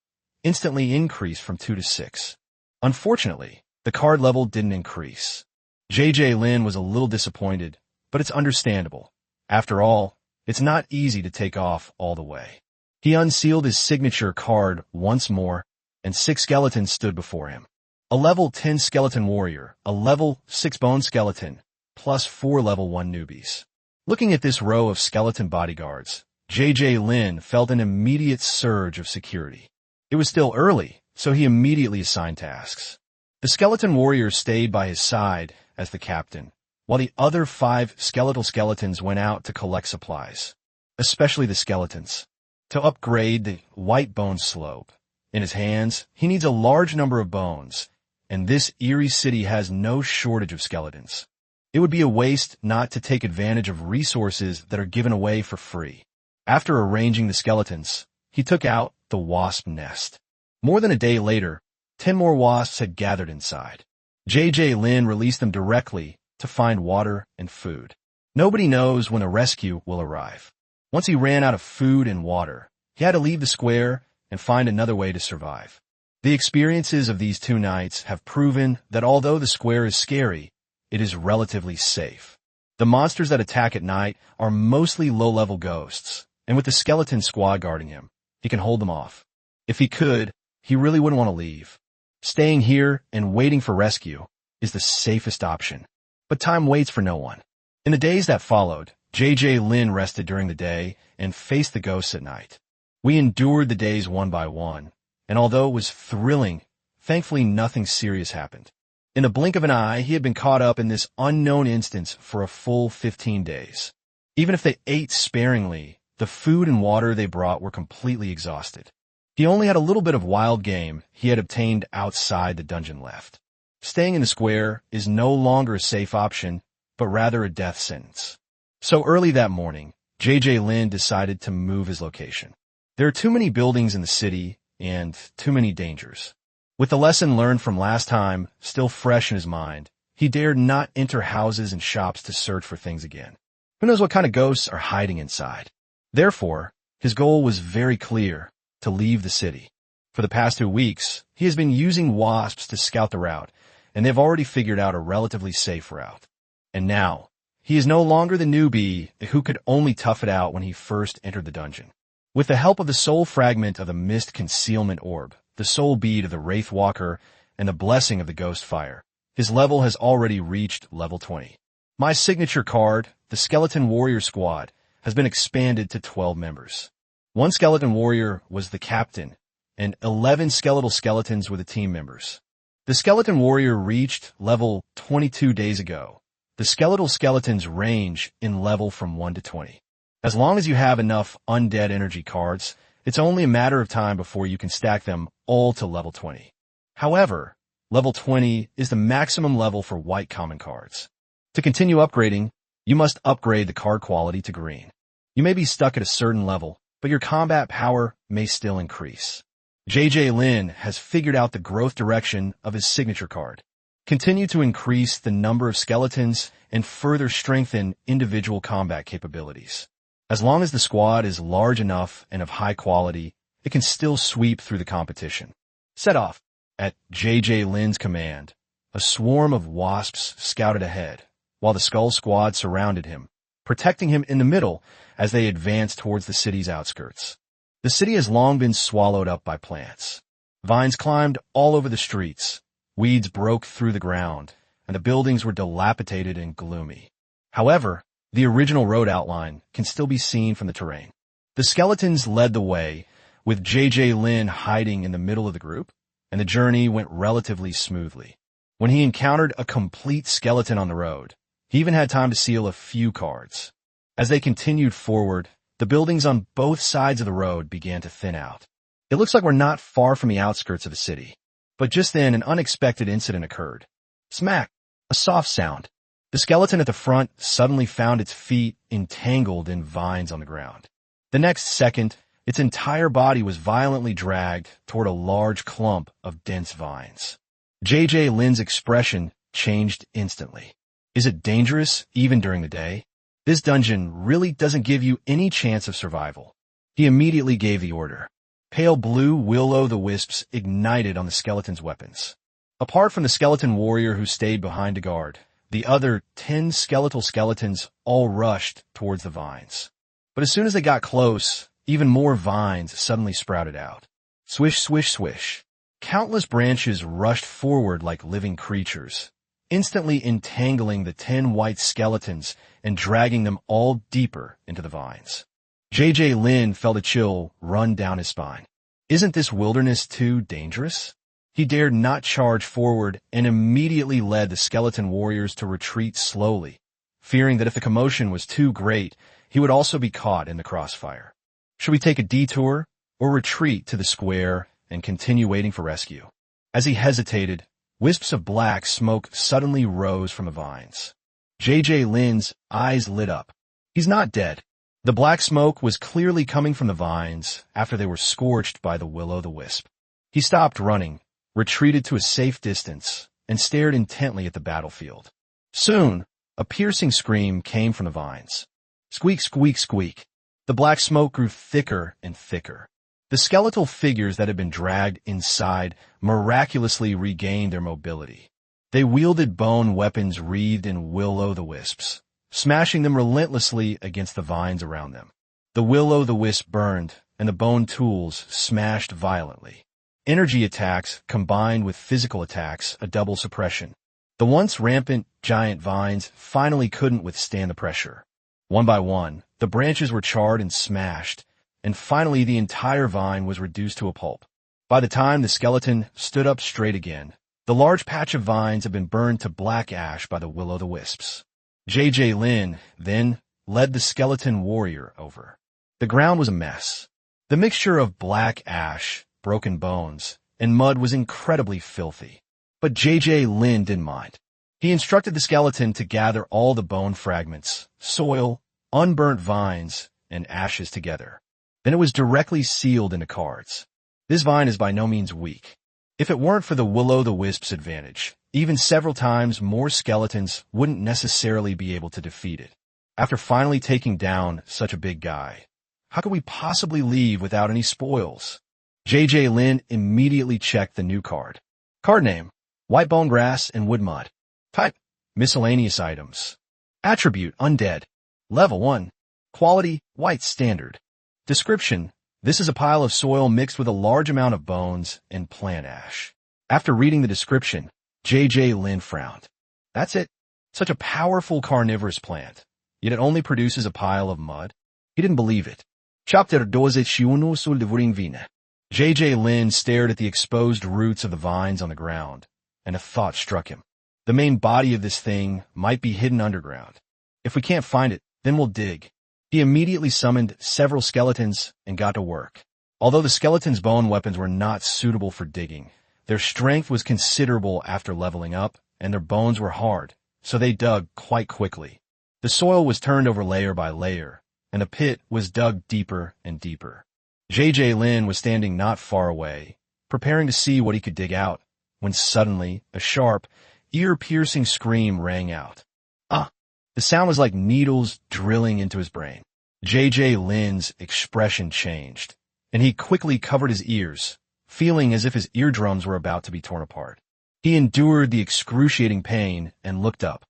instantly increased from 2 to 6. Unfortunately, the card level didn't increase. JJ Lin was a little disappointed, but it's understandable. After all, it's not easy to take off all the way. He unsealed his signature card once more, and 6 skeletons stood before him. A level 10 skeleton warrior, a level 6 bone skeleton, plus 4 level 1 newbies. Looking at this row of skeleton bodyguards, JJ Lin felt an immediate surge of security. It was still early, so he immediately assigned tasks. The skeleton warrior stayed by his side as the captain, while the other 5 skeletal skeletons went out to collect supplies, especially the skeletons. To upgrade the white bone slope, in his hands, he needs a large number of bones, and this eerie city has no shortage of skeletons. It would be a waste not to take advantage of resources that are given away for free. After arranging the skeletons, he took out the wasp nest. More than a day later, 10 more wasps had gathered inside. JJ Lin released them directly to find water and food. Nobody knows when a rescue will arrive. Once he ran out of food and water, he had to leave the square and find another way to survive. The experiences of these 2 nights have proven that although the square is scary, it is relatively safe. The monsters that attack at night are mostly low-level ghosts, and with the skeleton squad guarding him, he can hold them off. If he could, he really wouldn't want to leave. Staying here and waiting for rescue is the safest option. But time waits for no one. In the days that followed, JJ Lin rested during the day and faced the ghosts at night. We endured the days one by one, and although it was thrilling, thankfully nothing serious happened. In the blink of an eye, he had been caught up in this unknown instance for a full 15 days. Even if they ate sparingly, the food and water they brought were completely exhausted. He only had a little bit of wild game he had obtained outside the dungeon left. Staying in the square is no longer a safe option, but rather a death sentence. So early that morning, JJ Lin decided to move his location. There are too many buildings in the city and too many dangers. With the lesson learned from last time still fresh in his mind, he dared not enter houses and shops to search for things again. Who knows what kind of ghosts are hiding inside? Therefore, his goal was very clear: to leave the city. For the past 2 weeks, he has been using wasps to scout the route, and they've already figured out a relatively safe route. And now, he is no longer the newbie who could only tough it out when he first entered the dungeon. With the help of the soul fragment of the mist concealment orb, the soul bead of the Wraith Walker, and the blessing of the Ghost Fire, his level has already reached level 20. My signature card, the Skeleton Warrior Squad, has been expanded to 12 members. 1 skeleton warrior was the captain, and 11 skeletal skeletons were the team members. The skeleton warrior reached level 22 days ago. The skeletal skeletons range in level from 1 to 20. As long as you have enough undead energy cards, it's only a matter of time before you can stack them all to level 20. However, level 20 is the maximum level for white common cards. To continue upgrading, you must upgrade the card quality to green. You may be stuck at a certain level, but your combat power may still increase. JJ Lin has figured out the growth direction of his signature card. Continue to increase the number of skeletons and further strengthen individual combat capabilities. As long as the squad is large enough and of high quality, it can still sweep through the competition. Set off. At JJ Lin's command, a swarm of wasps scouted ahead, while the Skull Squad surrounded him, protecting him in the middle as they advanced towards the city's outskirts. The city has long been swallowed up by plants. Vines climbed all over the streets. Weeds broke through the ground, and the buildings were dilapidated and gloomy. However, the original road outline can still be seen from the terrain. The skeletons led the way, with J.J. Lin hiding in the middle of the group, and the journey went relatively smoothly. When he encountered a complete skeleton on the road, he even had time to seal a few cards. As they continued forward, the buildings on both sides of the road began to thin out. It looks like we're not far from the outskirts of the city. But just then, an unexpected incident occurred. Smack! A soft sound. The skeleton at the front suddenly found its feet entangled in vines on the ground. The next second, its entire body was violently dragged toward a large clump of dense vines. J.J. Lin's expression changed instantly. Is it dangerous even during the day? This dungeon really doesn't give you any chance of survival. He immediately gave the order. Pale blue will-o'-the-wisps ignited on the skeleton's weapons. Apart from the skeleton warrior who stayed behind to guard, the other 10 skeletal skeletons all rushed towards the vines. But as soon as they got close, even more vines suddenly sprouted out. Swish, swish, swish. Countless branches rushed forward like living creatures, instantly entangling the 10 white skeletons and dragging them all deeper into the vines. J.J. Lin felt a chill run down his spine. Isn't this wilderness too dangerous? He dared not charge forward and immediately led the skeleton warriors to retreat slowly, fearing that if the commotion was too great, he would also be caught in the crossfire. Should we take a detour or retreat to the square and continue waiting for rescue? As he hesitated, wisps of black smoke suddenly rose from the vines. J.J. Lin's eyes lit up. He's not dead. The black smoke was clearly coming from the vines after they were scorched by the will-o'-the-wisp. He stopped running, retreated to a safe distance, and stared intently at the battlefield. Soon, a piercing scream came from the vines. Squeak, squeak, squeak. The black smoke grew thicker and thicker. The skeletal figures that had been dragged inside miraculously regained their mobility. They wielded bone weapons wreathed in will-o'-the-wisps, smashing them relentlessly against the vines around them. The will-o'-the-wisp burned, and the bone tools smashed violently. Energy attacks combined with physical attacks, a double suppression. The once rampant, giant vines finally couldn't withstand the pressure. One by one, the branches were charred and smashed, and finally the entire vine was reduced to a pulp. By the time the skeleton stood up straight again, the large patch of vines had been burned to black ash by the will-o'-the-wisps. J.J. Lin then led the skeleton warrior over. The ground was a mess. The mixture of black ash, broken bones, and mud was incredibly filthy. But J.J. Lin didn't mind. He instructed the skeleton to gather all the bone fragments, soil, unburnt vines, and ashes together. Then it was directly sealed into cards. This vine is by no means weak. If it weren't for the will-o'-the-wisp's advantage, even several times more skeletons wouldn't necessarily be able to defeat it. After finally taking down such a big guy, how could we possibly leave without any spoils? J.J. Lin immediately checked the new card. Card name: white bone grass and wood mud. Type: miscellaneous items. Attribute: undead. Level 1. Quality: white standard. Description: this is a pile of soil mixed with a large amount of bones and plant ash. After reading the description, J.J. Lin frowned. That's it. Such a powerful carnivorous plant, yet it only produces a pile of mud? He didn't believe it. Chapter 21 sul vina. J.J. Lin stared at the exposed roots of the vines on the ground, and a thought struck him. The main body of this thing might be hidden underground. If we can't find it, then we'll dig. He immediately summoned several skeletons and got to work. Although the skeletons' bone weapons were not suitable for digging, their strength was considerable after leveling up, and their bones were hard, so they dug quite quickly. The soil was turned over layer by layer, and the pit was dug deeper and deeper. J.J. Lin was standing not far away, preparing to see what he could dig out, when suddenly a sharp, ear-piercing scream rang out. Ah! The sound was like needles drilling into his brain. J.J. Lin's expression changed, and he quickly covered his ears, feeling as if his eardrums were about to be torn apart. He endured the excruciating pain and looked up,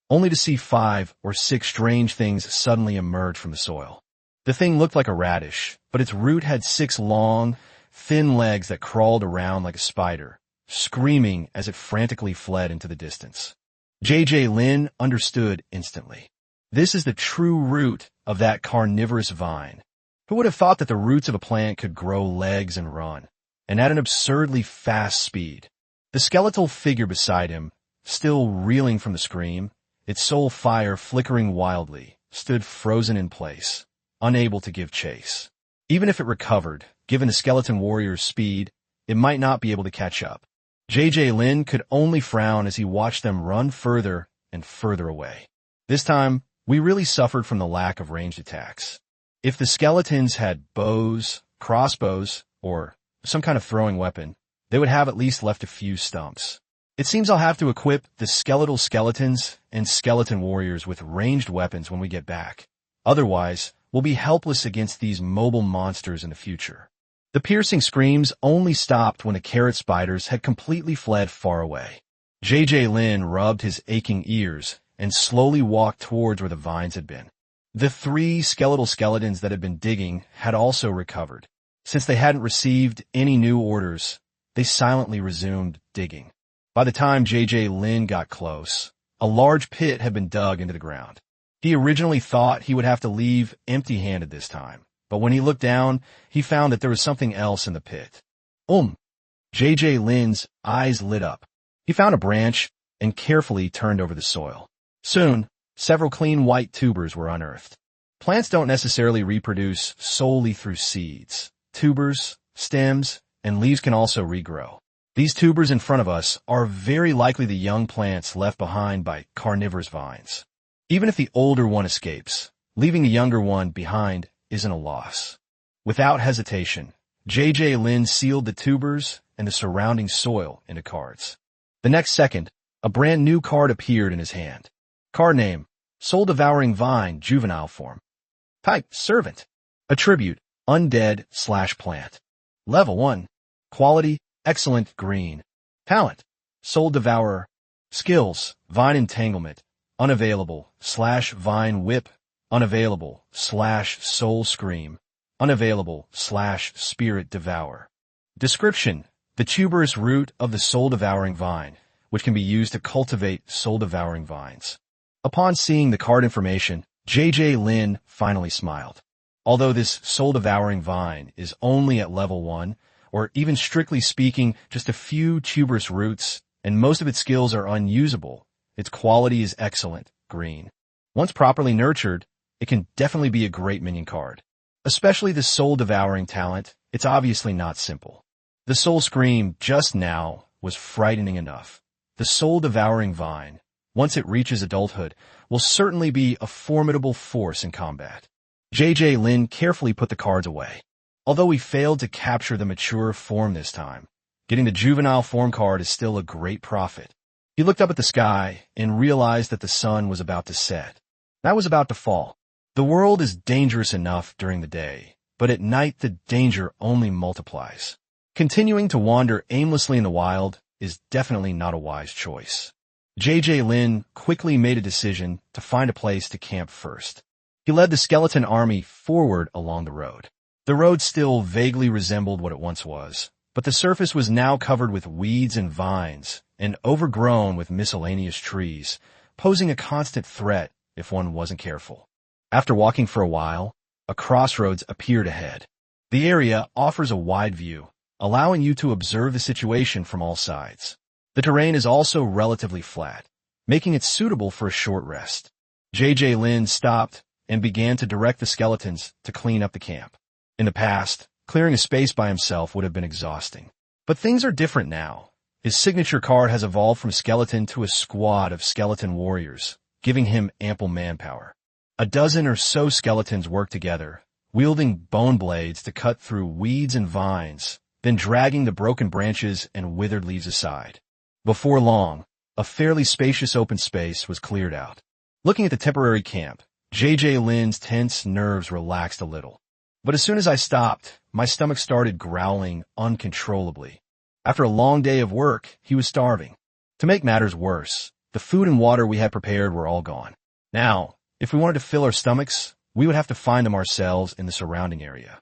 only to see 5 or 6 strange things suddenly emerge from the soil. The thing looked like a radish, but its root had 6 long, thin legs that crawled around like a spider, screaming as it frantically fled into the distance. Lin understood instantly. This is the true root of that carnivorous vine. Who would have thought that the roots of a plant could grow legs and run, and at an absurdly fast speed? The skeletal figure beside him, still reeling from the scream, its soul fire flickering wildly, stood frozen in place, unable to give chase. Even if it recovered, given the skeleton warrior's speed, it might not be able to catch up. Lin could only frown as he watched them run further and further away. This time, we really suffered from the lack of ranged attacks. If the skeletons had bows, crossbows, or some kind of throwing weapon, they would have at least left a few stumps. It seems I'll have to equip the skeletal skeletons and skeleton warriors with ranged weapons when we get back. Otherwise, we'll be helpless against these mobile monsters in the future. The piercing screams only stopped when the carrot spiders had completely fled far away. Lin rubbed his aching ears and slowly walked towards where the vines had been. The 3 skeletal skeletons that had been digging had also recovered. Since they hadn't received any new orders, they silently resumed digging. By the time Lin got close, a large pit had been dug into the ground. He originally thought he would have to leave empty-handed this time, but when he looked down, he found that there was something else in the pit. Lin's eyes lit up. He found a branch and carefully turned over the soil. Soon, several clean white tubers were unearthed. Plants don't necessarily reproduce solely through seeds. Tubers, stems, and leaves can also regrow. These tubers in front of us are very likely the young plants left behind by carnivorous vines. Even if the older one escapes, leaving the younger one behind isn't a loss. Without hesitation, Lin sealed the tubers and the surrounding soil into cards. The next second, a brand new card appeared in his hand. Card name, Soul-Devouring Vine, Juvenile Form. Type, Servant. Attribute, Undead/Plant. Level 1. Quality, Excellent, Green. Talent, Soul Devourer. Skills, Vine Entanglement. Unavailable, /Vine Whip. Unavailable, /Soul Scream. Unavailable, /Spirit Devour. Description, the tuberous root of the soul-devouring vine, which can be used to cultivate soul-devouring vines. Upon seeing the card information, Lin finally smiled. Although this soul-devouring vine is only at level 1, or even strictly speaking, just a few tuberous roots, and most of its skills are unusable, its quality is excellent, green. Once properly nurtured, it can definitely be a great minion card. Especially the soul-devouring talent, it's obviously not simple. The soul scream just now was frightening enough. The soul-devouring vine, once it reaches adulthood, will certainly be a formidable force in combat. Lin carefully put the cards away. Although he failed to capture the mature form this time, getting the juvenile form card is still a great profit. He looked up at the sky and realized that the sun was about to set. That was about to fall. The world is dangerous enough during the day, but at night the danger only multiplies. Continuing to wander aimlessly in the wild is definitely not a wise choice. Lin quickly made a decision to find a place to camp first. He led the skeleton army forward along the road. The road still vaguely resembled what it once was, but the surface was now covered with weeds and vines and overgrown with miscellaneous trees, posing a constant threat if one wasn't careful. After walking for a while, a crossroads appeared ahead. The area offers a wide view, allowing you to observe the situation from all sides. The terrain is also relatively flat, making it suitable for a short rest. Lin stopped and began to direct the skeletons to clean up the camp. In the past, clearing a space by himself would have been exhausting. But things are different now. His signature card has evolved from skeleton to a squad of skeleton warriors, giving him ample manpower. A dozen or so skeletons work together, wielding bone blades to cut through weeds and vines, then dragging the broken branches and withered leaves aside. Before long, a fairly spacious open space was cleared out. Looking at the temporary camp, Lin's tense nerves relaxed a little. But as soon as I stopped, my stomach started growling uncontrollably. After a long day of work, he was starving. To make matters worse, the food and water we had prepared were all gone. Now, if we wanted to fill our stomachs, we would have to find them ourselves in the surrounding area.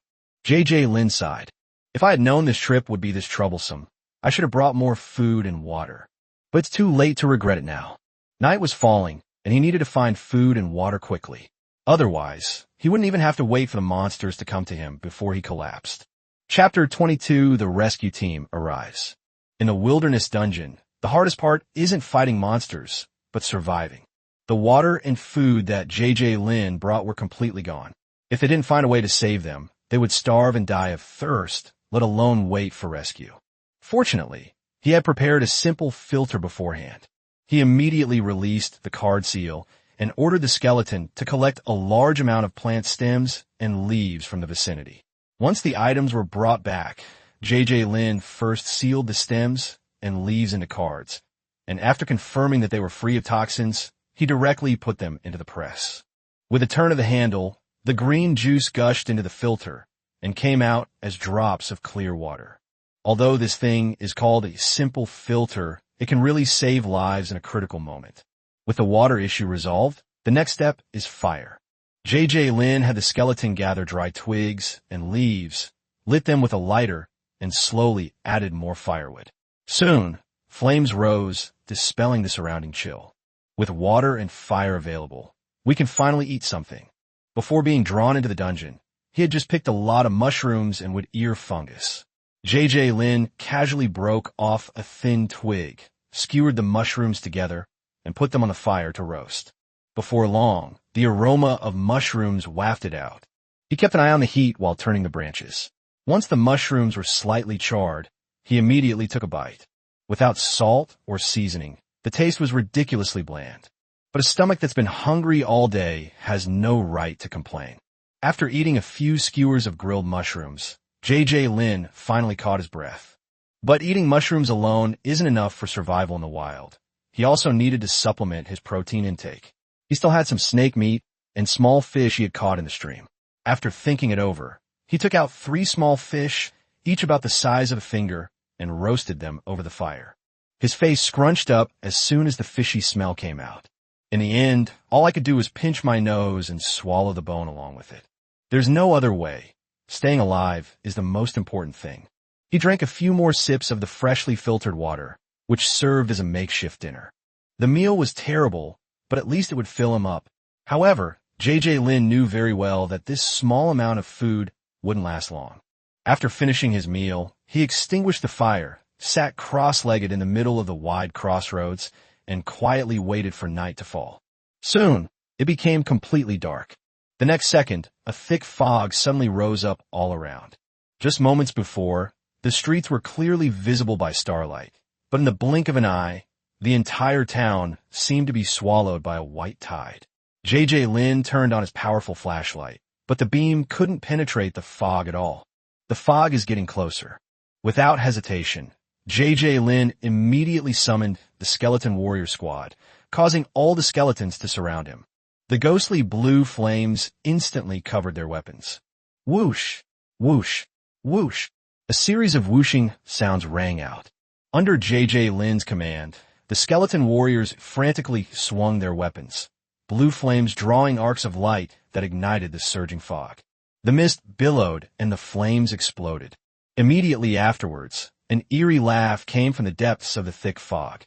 Lin sighed. If I had known this trip would be this troublesome, I should have brought more food and water. But it's too late to regret it now. Night was falling, and he needed to find food and water quickly. Otherwise, he wouldn't even have to wait for the monsters to come to him before he collapsed. Chapter 22, The Rescue Team arrives. In the wilderness dungeon, the hardest part isn't fighting monsters, but surviving. The water and food that JJ Lin brought were completely gone. If they didn't find a way to save them, they would starve and die of thirst, let alone wait for rescue. Fortunately, he had prepared a simple filter beforehand. He immediately released the card seal and ordered the skeleton to collect a large amount of plant stems and leaves from the vicinity. Once the items were brought back, JJ Lin first sealed the stems and leaves into cards, and after confirming that they were free of toxins, he directly put them into the press. With a turn of the handle, the green juice gushed into the filter and came out as drops of clear water. Although this thing is called a simple filter, it can really save lives in a critical moment. With the water issue resolved, the next step is fire. JJ Lin had the skeleton gather dry twigs and leaves, lit them with a lighter, and slowly added more firewood. Soon, flames rose, dispelling the surrounding chill. With water and fire available, we can finally eat something. Before being drawn into the dungeon, he had just picked a lot of mushrooms and wood ear fungus. JJ Lin casually broke off a thin twig, skewered the mushrooms together, and put them on the fire to roast. Before long, the aroma of mushrooms wafted out. He kept an eye on the heat while turning the branches. Once the mushrooms were slightly charred, he immediately took a bite. Without salt or seasoning, the taste was ridiculously bland. But a stomach that's been hungry all day has no right to complain. After eating a few skewers of grilled mushrooms, JJ Lin finally caught his breath. But eating mushrooms alone isn't enough for survival in the wild. He also needed to supplement his protein intake. He still had some snake meat and small fish he had caught in the stream. After thinking it over, he took out 3 small fish, each about the size of a finger, and roasted them over the fire. His face scrunched up as soon as the fishy smell came out. In the end, all I could do was pinch my nose and swallow the bone along with it. There's no other way. Staying alive is the most important thing. He drank a few more sips of the freshly filtered water, which served as a makeshift dinner. The meal was terrible, but at least it would fill him up. However, JJ Lin knew very well that this small amount of food wouldn't last long. After finishing his meal, he extinguished the fire, sat cross-legged in the middle of the wide crossroads, and quietly waited for night to fall. Soon, it became completely dark. The next second, a thick fog suddenly rose up all around. Just moments before, the streets were clearly visible by starlight, but in the blink of an eye, the entire town seemed to be swallowed by a white tide. JJ Lin turned on his powerful flashlight, but the beam couldn't penetrate the fog at all. The fog is getting closer. Without hesitation, JJ Lin immediately summoned the skeleton warrior squad, causing all the skeletons to surround him. The ghostly blue flames instantly covered their weapons. Whoosh, whoosh, whoosh. A series of whooshing sounds rang out. Under JJ Lin's command, the skeleton warriors frantically swung their weapons, blue flames drawing arcs of light that ignited the surging fog. The mist billowed and the flames exploded. Immediately afterwards, an eerie laugh came from the depths of the thick fog.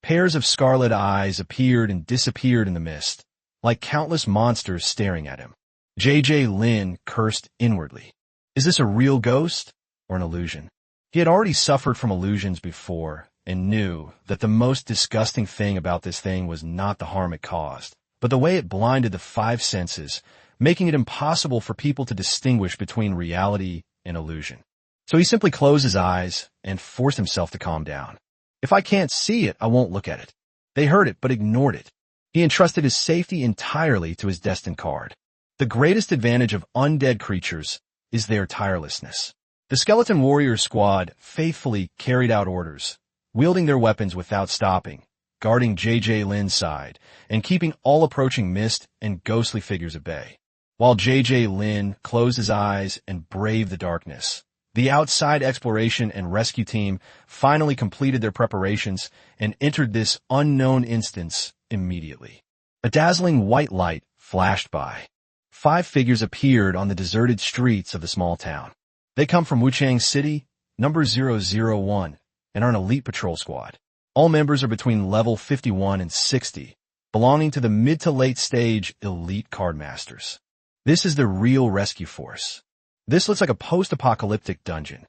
Pairs of scarlet eyes appeared and disappeared in the mist, like countless monsters staring at him. JJ Lin cursed inwardly. Is this a real ghost or an illusion? He had already suffered from illusions before and knew that the most disgusting thing about this thing was not the harm it caused, but the way it blinded the 5 senses, making it impossible for people to distinguish between reality and illusion. So he simply closed his eyes and forced himself to calm down. If I can't see it, I won't look at it. They heard it, but ignored it. He entrusted his safety entirely to his destined card. The greatest advantage of undead creatures is their tirelessness. The skeleton warrior squad faithfully carried out orders, wielding their weapons without stopping, guarding JJ Lin's side, and keeping all approaching mist and ghostly figures at bay. While JJ Lin closed his eyes and braved the darkness, the outside exploration and rescue team finally completed their preparations and entered this unknown instance immediately. A dazzling white light flashed by. 5 figures appeared on the deserted streets of the small town. They come from Wuchang City, number 001, and are an elite patrol squad. All members are between level 51 and 60, belonging to the mid to late stage elite card masters. This is the real rescue force. This looks like a post-apocalyptic dungeon.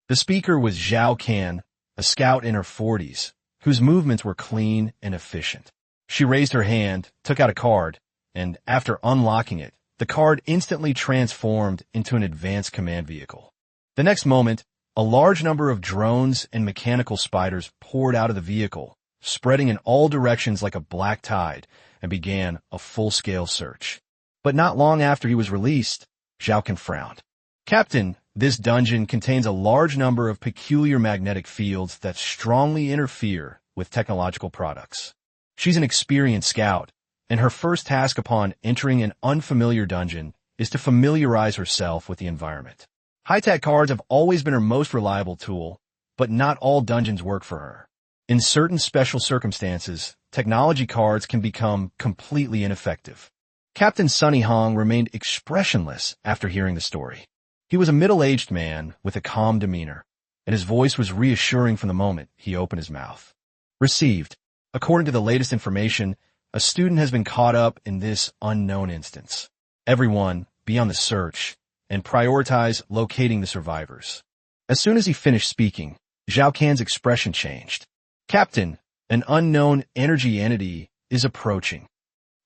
The speaker was Zhao Can, a scout in her 40s, whose movements were clean and efficient. She raised her hand, took out a card, and after unlocking it, the card instantly transformed into an advanced command vehicle. The next moment, a large number of drones and mechanical spiders poured out of the vehicle, spreading in all directions like a black tide, and began a full-scale search. But not long after he was released, Zhao Can frowned. Captain, this dungeon contains a large number of peculiar magnetic fields that strongly interfere with technological products. She's an experienced scout, and her first task upon entering an unfamiliar dungeon is to familiarize herself with the environment. High-tech cards have always been her most reliable tool, but not all dungeons work for her. In certain special circumstances, technology cards can become completely ineffective. Captain Sunny Hong remained expressionless after hearing the story. He was a middle-aged man with a calm demeanor, and his voice was reassuring from the moment he opened his mouth. Received. According to the latest information, a student has been caught up in this unknown instance. Everyone, be on the search, and prioritize locating the survivors. As soon as he finished speaking, Zhao Can's expression changed. Captain, an unknown energy entity is approaching.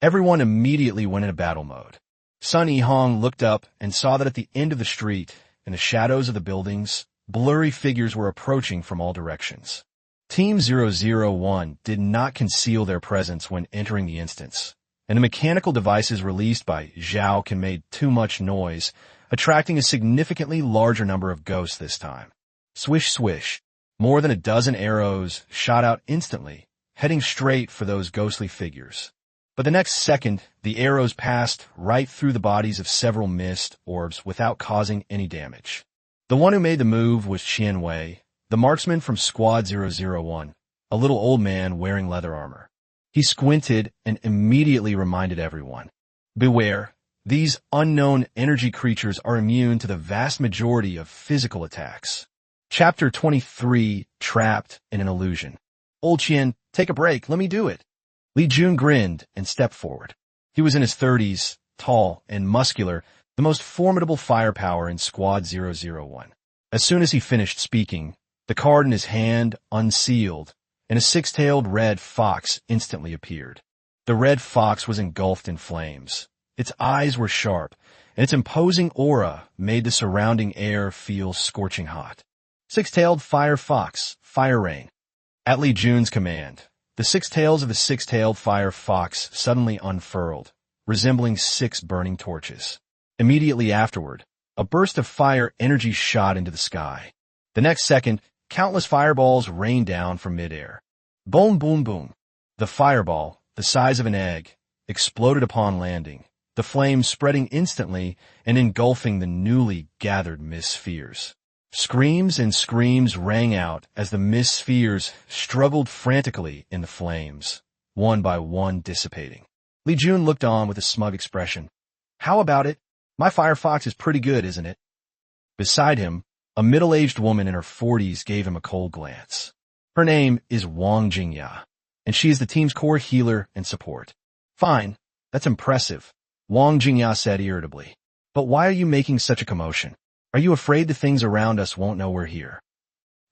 Everyone immediately went into battle mode. Sun Yihong looked up and saw that at the end of the street, in the shadows of the buildings, blurry figures were approaching from all directions. Team 001 did not conceal their presence when entering the instance, and the mechanical devices released by Zhao Can made too much noise, attracting a significantly larger number of ghosts this time. Swish swish. More than a dozen arrows shot out instantly, heading straight for those ghostly figures. But the next second, the arrows passed right through the bodies of several mist orbs without causing any damage. The one who made the move was Qian Wei, the marksman from Squad 001, a little old man wearing leather armor. He squinted and immediately reminded everyone, beware, these unknown energy creatures are immune to the vast majority of physical attacks. Chapter 23, Trapped in an Illusion. Old Qian, take a break, let me do it. Li Jun grinned and stepped forward. He was in his 30s, tall and muscular, the most formidable firepower in Squad 001. As soon as he finished speaking, the card in his hand unsealed, and a six-tailed red fox instantly appeared. The red fox was engulfed in flames. Its eyes were sharp, and its imposing aura made the surrounding air feel scorching hot. Six-tailed fire fox, fire rain. At Li Jun's command, the six tails of the six-tailed fire fox suddenly unfurled, resembling six burning torches. Immediately afterward, a burst of fire energy shot into the sky. The next second, countless fireballs rained down from midair. Boom, boom, boom. The fireball, the size of an egg, exploded upon landing, the flames spreading instantly and engulfing the newly gathered mist spheres. Screams and screams rang out as the mist spheres struggled frantically in the flames, one by one dissipating. Li Jun looked on with a smug expression. How about it? My firefox is pretty good, isn't it? Beside him, a middle-aged woman in her 40s gave him a cold glance. Her name is Wang Jingya, and she is the team's core healer and support. Fine, that's impressive, Wang Jingya said irritably. But why are you making such a commotion? Are you afraid the things around us won't know we're here?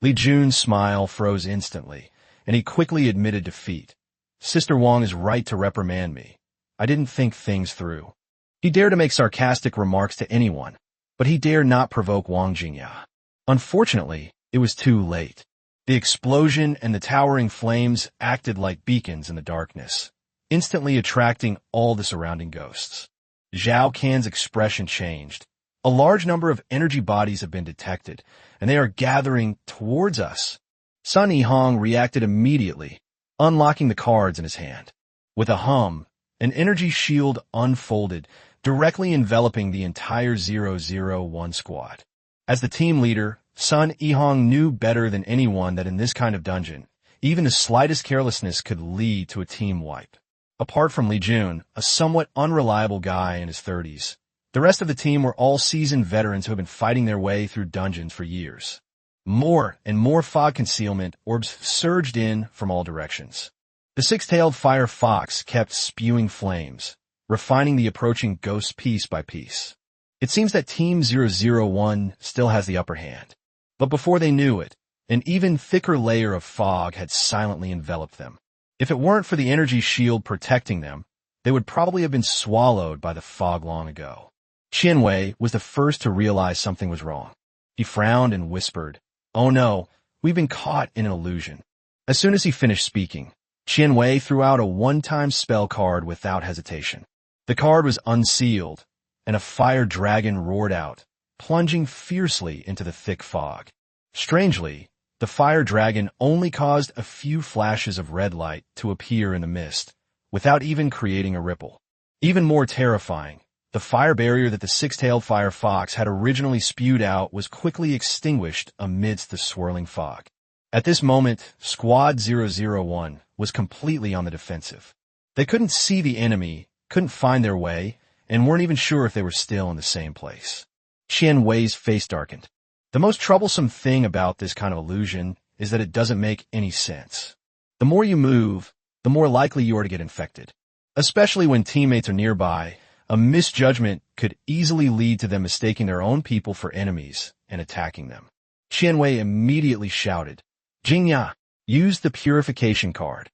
Li Jun's smile froze instantly, and he quickly admitted defeat. Sister Wang is right to reprimand me. I didn't think things through. He dared to make sarcastic remarks to anyone, but he dared not provoke Wang Jingya. Unfortunately, it was too late. The explosion and the towering flames acted like beacons in the darkness, instantly attracting all the surrounding ghosts. Zhao Can's expression changed. A large number of energy bodies have been detected, and they are gathering towards us. Sun Yihong reacted immediately, unlocking the cards in his hand. With a hum, an energy shield unfolded, directly enveloping the entire 001 squad. As the team leader, Sun Yihong knew better than anyone that in this kind of dungeon, even the slightest carelessness could lead to a team wipe. Apart from Li Jun, a somewhat unreliable guy in his 30s, The rest of the team were all seasoned veterans who had been fighting their way through dungeons for years. More and more fog concealment orbs surged in from all directions. The six-tailed fire fox kept spewing flames, refining the approaching ghost piece by piece. It seems that Team 001 still has the upper hand. But before they knew it, an even thicker layer of fog had silently enveloped them. If it weren't for the energy shield protecting them, they would probably have been swallowed by the fog long ago. Qianwei was the first to realize something was wrong. He frowned and whispered, "Oh no, we've been caught in an illusion." As soon as he finished speaking, Qianwei threw out a one-time spell card without hesitation. The card was unsealed, and a fire dragon roared out, plunging fiercely into the thick fog. Strangely, the fire dragon only caused a few flashes of red light to appear in the mist, without even creating a ripple. Even more terrifying, the fire barrier that the six-tailed fire fox had originally spewed out was quickly extinguished amidst the swirling fog. At this moment, Squad 001 was completely on the defensive. They couldn't see the enemy, couldn't find their way, and weren't even sure if they were still in the same place. Qianwei's face darkened. The most troublesome thing about this kind of illusion is that it doesn't make any sense. The more you move, the more likely you are to get infected. Especially when teammates are nearby, a misjudgment could easily lead to them mistaking their own people for enemies and attacking them. Qianwei immediately shouted, "Jingya, use the purification card."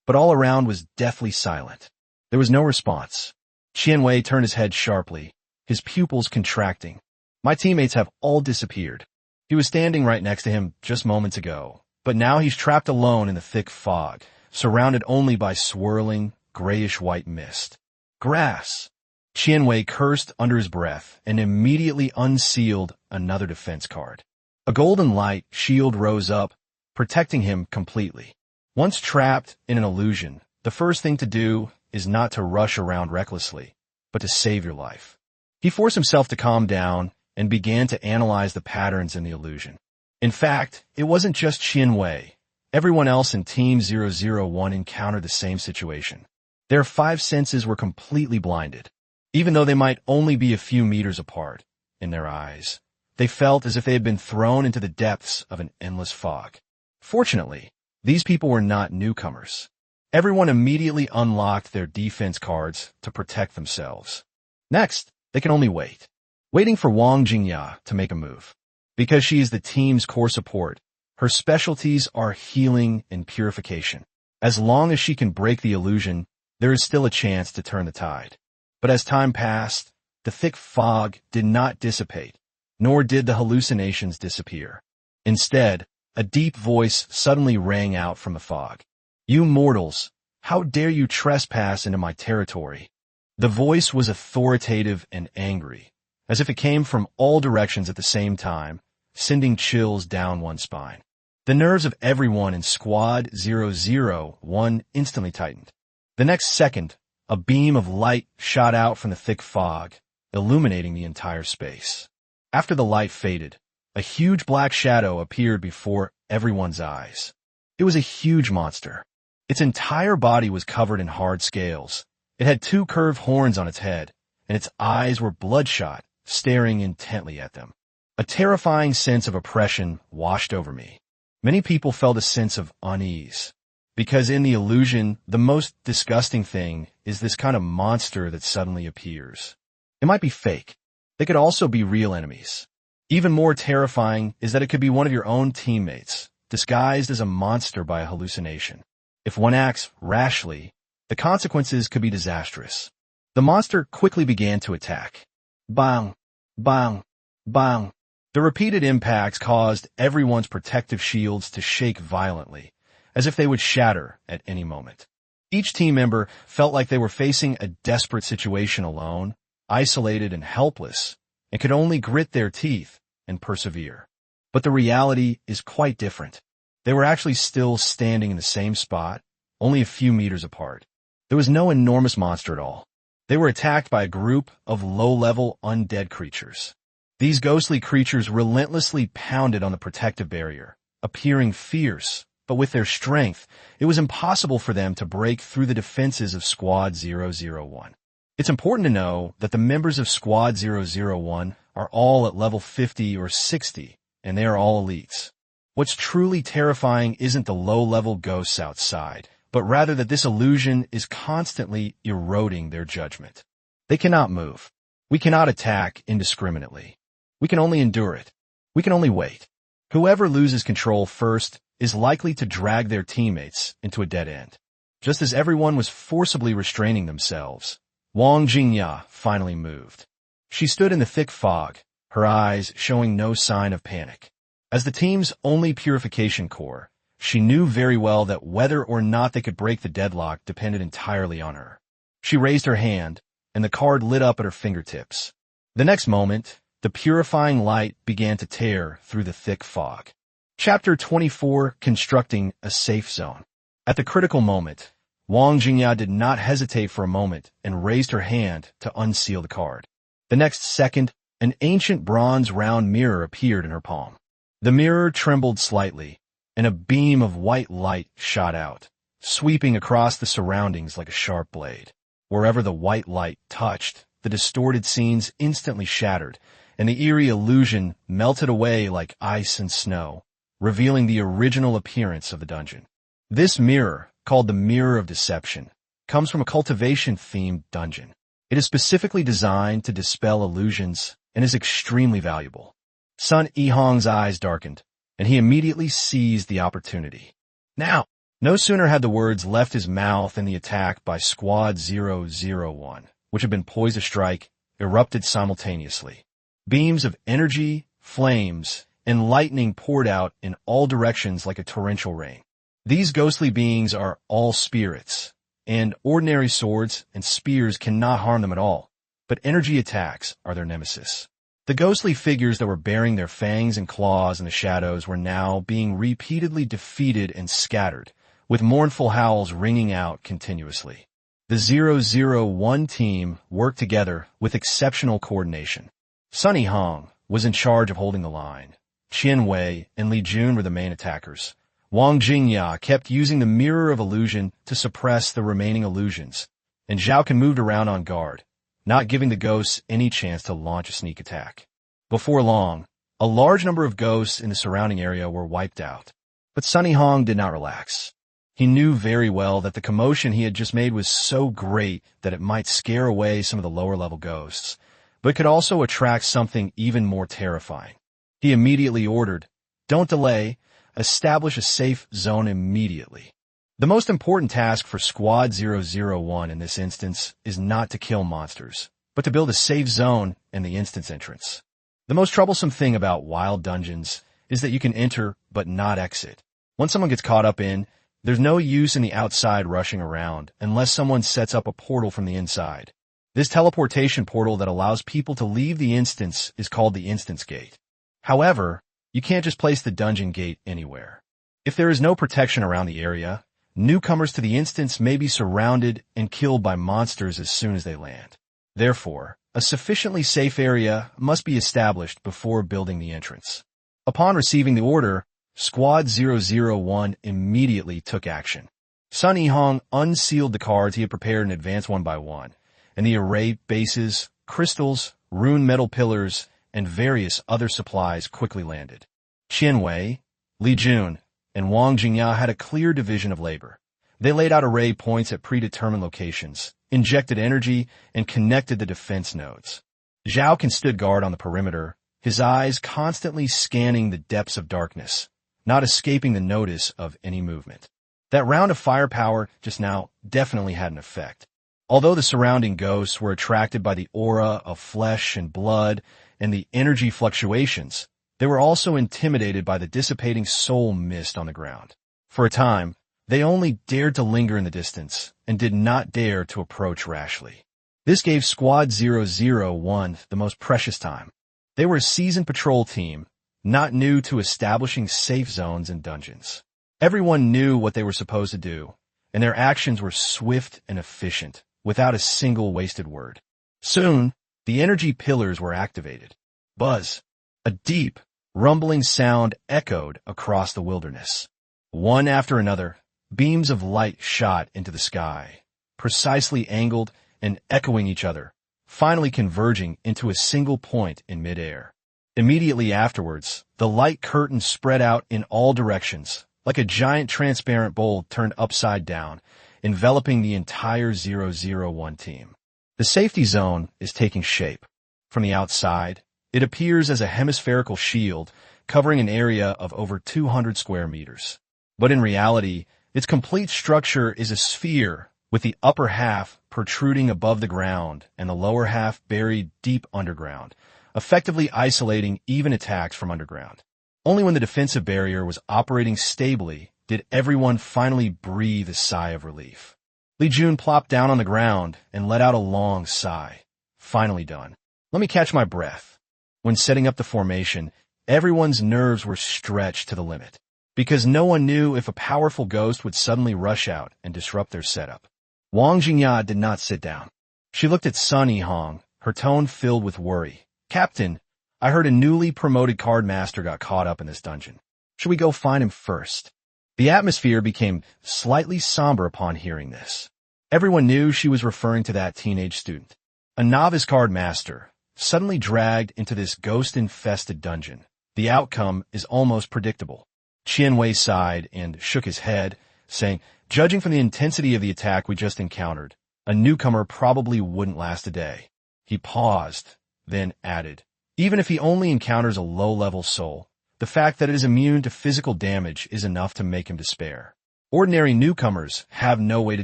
But all around was deathly silent. There was no response. Qianwei turned his head sharply, his pupils contracting. My teammates have all disappeared. He was standing right next to him just moments ago, but now he's trapped alone in the thick fog, surrounded only by swirling, grayish-white mist. Grass! Qianwei cursed under his breath and immediately unsealed another defense card. A golden light shield rose up, protecting him completely. Once trapped in an illusion, the first thing to do is not to rush around recklessly, but to save your life. He forced himself to calm down and began to analyze the patterns in the illusion. In fact, it wasn't just Qianwei. Everyone else in Team 001 encountered the same situation. Their five senses were completely blinded. Even though they might only be a few meters apart, in their eyes, they felt as if they had been thrown into the depths of an endless fog. Fortunately, these people were not newcomers. Everyone immediately unlocked their defense cards to protect themselves. Next, they can only wait. Waiting for Wang Jingya to make a move. Because she is the team's core support, her specialties are healing and purification. As long as she can break the illusion, there is still a chance to turn the tide. But as time passed, the thick fog did not dissipate, nor did the hallucinations disappear. Instead, a deep voice suddenly rang out from the fog. "You mortals, how dare you trespass into my territory?" The voice was authoritative and angry, as if it came from all directions at the same time, sending chills down one's spine. The nerves of everyone in Squad 001 instantly tightened. The next second, a beam of light shot out from the thick fog, illuminating the entire space. After the light faded, a huge black shadow appeared before everyone's eyes. It was a huge monster. Its entire body was covered in hard scales. It had two curved horns on its head, and its eyes were bloodshot, staring intently at them. A terrifying sense of oppression washed over me. Many people felt a sense of unease. Because in the illusion, the most disgusting thing is this kind of monster that suddenly appears. It might be fake. They could also be real enemies. Even more terrifying is that it could be one of your own teammates, disguised as a monster by a hallucination. If one acts rashly, the consequences could be disastrous. The monster quickly began to attack. Bang! Bang! Bang! The repeated impacts caused everyone's protective shields to shake violently, as if they would shatter at any moment. Each team member felt like they were facing a desperate situation alone, isolated and helpless, and could only grit their teeth and persevere. But the reality is quite different. They were actually still standing in the same spot, only a few meters apart. There was no enormous monster at all. They were attacked by a group of low-level undead creatures. These ghostly creatures relentlessly pounded on the protective barrier, appearing fierce, but with their strength, it was impossible for them to break through the defenses of Squad 001. It's important to know that the members of Squad 001 are all at level 50 or 60, and they are all elites. What's truly terrifying isn't the low-level ghosts outside, but rather that this illusion is constantly eroding their judgment. They cannot move. We cannot attack indiscriminately. We can only endure it. We can only wait. Whoever loses control first is likely to drag their teammates into a dead end. Just as everyone was forcibly restraining themselves, Wang Jingya finally moved. She stood in the thick fog, her eyes showing no sign of panic. As the team's only purification core, she knew very well that whether or not they could break the deadlock depended entirely on her. She raised her hand, and the card lit up at her fingertips. The next moment, the purifying light began to tear through the thick fog. Chapter 24, Constructing a Safe Zone. At the critical moment, Wang Jingya did not hesitate for a moment and raised her hand to unseal the card. The next second, an ancient bronze round mirror appeared in her palm. The mirror trembled slightly, and a beam of white light shot out, sweeping across the surroundings like a sharp blade. Wherever the white light touched, the distorted scenes instantly shattered, and the eerie illusion melted away like ice and snow, revealing the original appearance of the dungeon. This mirror, called the Mirror of Deception, comes from a cultivation-themed dungeon. It is specifically designed to dispel illusions and is extremely valuable. Sun Yihong's eyes darkened, and he immediately seized the opportunity. Now! No sooner had the words left his mouth than the attack by Squad 001, which had been poised to strike, erupted simultaneously. Beams of energy, flames, and lightning poured out in all directions like a torrential rain. These ghostly beings are all spirits, and ordinary swords and spears cannot harm them at all, but energy attacks are their nemesis. The ghostly figures that were bearing their fangs and claws in the shadows were now being repeatedly defeated and scattered, with mournful howls ringing out continuously. The 001 team worked together with exceptional coordination. Sun Yihong was in charge of holding the line. Qian Wei and Li Jun were the main attackers. Wang Jingya kept using the Mirror of Illusion to suppress the remaining illusions, and Zhao Kun moved around on guard, not giving the ghosts any chance to launch a sneak attack. Before long, a large number of ghosts in the surrounding area were wiped out. But Sun Yihong did not relax. He knew very well that the commotion he had just made was so great that it might scare away some of the lower-level ghosts, but could also attract something even more terrifying. He immediately ordered, "Don't delay, establish a safe zone immediately." The most important task for Squad 001 in this instance is not to kill monsters, but to build a safe zone in the instance entrance. The most troublesome thing about wild dungeons is that you can enter but not exit. Once someone gets caught up in, there's no use in the outside rushing around unless someone sets up a portal from the inside. This teleportation portal that allows people to leave the instance is called the instance gate. However, you can't just place the dungeon gate anywhere. If there is no protection around the area, newcomers to the instance may be surrounded and killed by monsters as soon as they land. Therefore, a sufficiently safe area must be established before building the entrance. Upon receiving the order, Squad 001 immediately took action. Sun Yihong unsealed the cards he had prepared in advance one by one, and the array bases, crystals, rune metal pillars, and various other supplies quickly landed. Qian Wei, Li Jun, and Wang Jingya had a clear division of labor. They laid out array points at predetermined locations, injected energy, and connected the defense nodes. Zhao Kun stood guard on the perimeter, his eyes constantly scanning the depths of darkness, not escaping the notice of any movement. That round of firepower just now definitely had an effect. Although the surrounding ghosts were attracted by the aura of flesh and blood and the energy fluctuations, they were also intimidated by the dissipating soul mist on the ground. For a time, they only dared to linger in the distance and did not dare to approach rashly. This gave Squad 001 the most precious time. They were a seasoned patrol team, not new to establishing safe zones and dungeons. Everyone knew what they were supposed to do, and their actions were swift and efficient, without a single wasted word. Soon, the energy pillars were activated. Buzz! A deep, rumbling sound echoed across the wilderness. One after another, beams of light shot into the sky, precisely angled and echoing each other, finally converging into a single point in midair. Immediately afterwards, the light curtain spread out in all directions, like a giant transparent bowl turned upside down, enveloping the entire 001 team. The safety zone is taking shape. From the outside, it appears as a hemispherical shield covering an area of over 200 square meters. But in reality, its complete structure is a sphere with the upper half protruding above the ground and the lower half buried deep underground, effectively isolating even attacks from underground. Only when the defensive barrier was operating stably did everyone finally breathe a sigh of relief. Li Jun plopped down on the ground and let out a long sigh. Finally done. Let me catch my breath. When setting up the formation, everyone's nerves were stretched to the limit, because no one knew if a powerful ghost would suddenly rush out and disrupt their setup. Wang Jingya did not sit down. She looked at Sun Yihong, her tone filled with worry. "Captain, I heard a newly promoted card master got caught up in this dungeon. Should we go find him first?" The atmosphere became slightly somber upon hearing this. Everyone knew she was referring to that teenage student. A novice card master, suddenly dragged into this ghost-infested dungeon. The outcome is almost predictable. Qian Wei sighed and shook his head, saying, "Judging from the intensity of the attack we just encountered, a newcomer probably wouldn't last a day." He paused, then added, "Even if he only encounters a low-level soul, the fact that it is immune to physical damage is enough to make him despair. Ordinary newcomers have no way to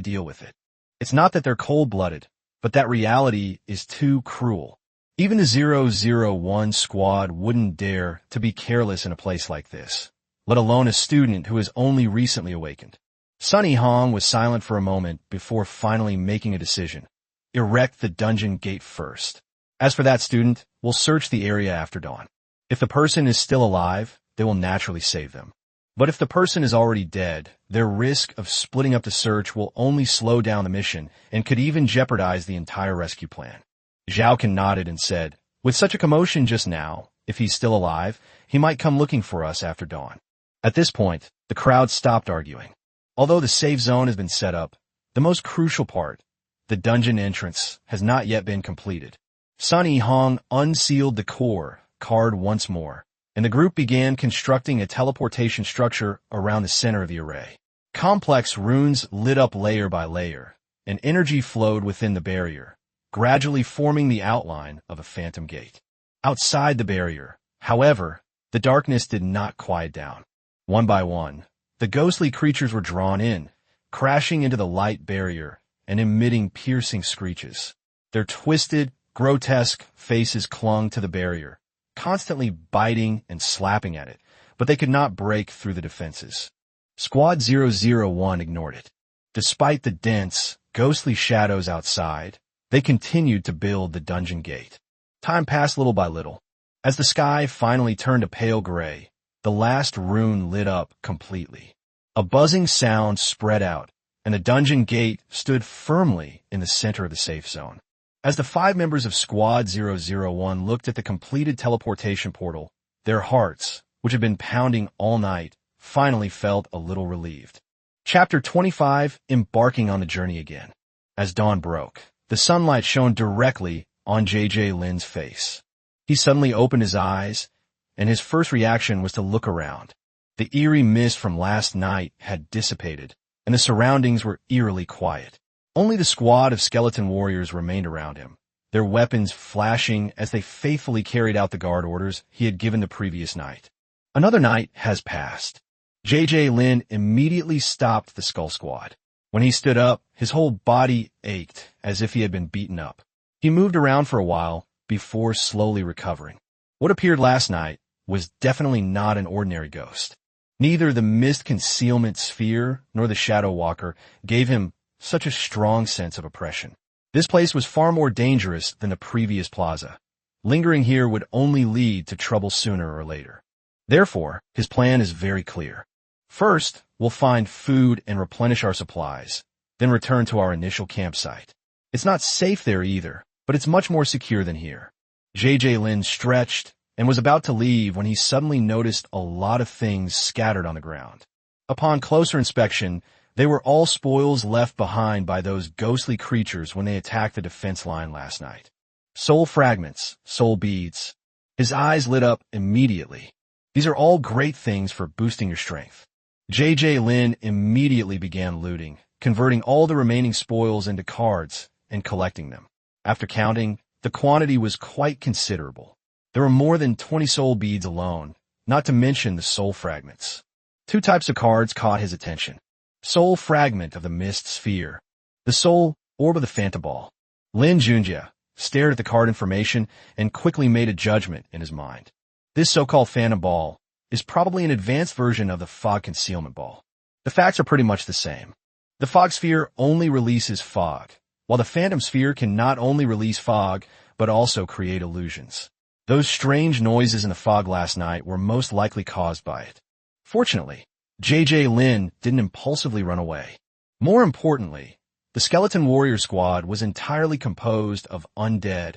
deal with it. It's not that they're cold-blooded, but that reality is too cruel. Even the 001 squad wouldn't dare to be careless in a place like this, let alone a student who has only recently awakened." Sun Yihong was silent for a moment before finally making a decision. "Erect the dungeon gate first. As for that student, we'll search the area after dawn. If the person is still alive, they will naturally save them. But if the person is already dead, their risk of splitting up the search will only slow down the mission and could even jeopardize the entire rescue plan." Zhaokin nodded and said, "With such a commotion just now, if he's still alive, he might come looking for us after dawn." At this point, the crowd stopped arguing. Although the safe zone has been set up, the most crucial part, the dungeon entrance, has not yet been completed. Sun Yihong unsealed the core card once more, and the group began constructing a teleportation structure around the center of the array. Complex runes lit up layer by layer, and energy flowed within the barrier, gradually forming the outline of a phantom gate. Outside the barrier, however, the darkness did not quiet down. One by one, the ghostly creatures were drawn in, crashing into the light barrier and emitting piercing screeches. Their twisted, grotesque faces clung to the barrier, constantly biting and slapping at it, but they could not break through the defenses. Squad 001 ignored it. Despite the dense, ghostly shadows outside, they continued to build the dungeon gate. Time passed little by little. As the sky finally turned a pale gray, the last rune lit up completely. A buzzing sound spread out, and the dungeon gate stood firmly in the center of the safe zone. As the 5 members of Squad 001 looked at the completed teleportation portal, their hearts, which had been pounding all night, finally felt a little relieved. Chapter 25, Embarking on the Journey Again. As dawn broke, the sunlight shone directly on J.J. Lin's face. He suddenly opened his eyes, and his first reaction was to look around. The eerie mist from last night had dissipated, and the surroundings were eerily quiet. Only the squad of skeleton warriors remained around him, their weapons flashing as they faithfully carried out the guard orders he had given the previous night. Another night has passed. J.J. Lin immediately stopped the Skull Squad. When he stood up, his whole body ached as if he had been beaten up. He moved around for a while before slowly recovering. What appeared last night was definitely not an ordinary ghost. Neither the mist concealment sphere nor the shadow walker gave him such a strong sense of oppression. This place was far more dangerous than the previous plaza. Lingering here would only lead to trouble sooner or later. Therefore, his plan is very clear. First, we'll find food and replenish our supplies, then return to our initial campsite. It's not safe there either, but it's much more secure than here. J.J. Lin stretched and was about to leave when he suddenly noticed a lot of things scattered on the ground. Upon closer inspection, They were all spoils left behind by those ghostly creatures when they attacked the defense line last night. Soul fragments, soul beads. His eyes lit up immediately. These are all great things for boosting your strength. JJ Lin immediately began looting, converting all the remaining spoils into cards and collecting them. After counting, the quantity was quite considerable. There were more than 20 soul beads alone, not to mention the soul fragments. Two types of cards caught his attention. Soul fragment of the mist sphere. The soul orb of the phantom ball. Lin Junjie stared at the card information and quickly made a judgment in his mind. This so-called phantom ball is probably an advanced version of the fog concealment ball. The facts are pretty much the same. The fog sphere only releases fog, while the phantom sphere can not only release fog, but also create illusions. Those strange noises in the fog last night were most likely caused by it. Fortunately, JJ Lin didn't impulsively run away. More importantly, the skeleton warrior squad was entirely composed of undead,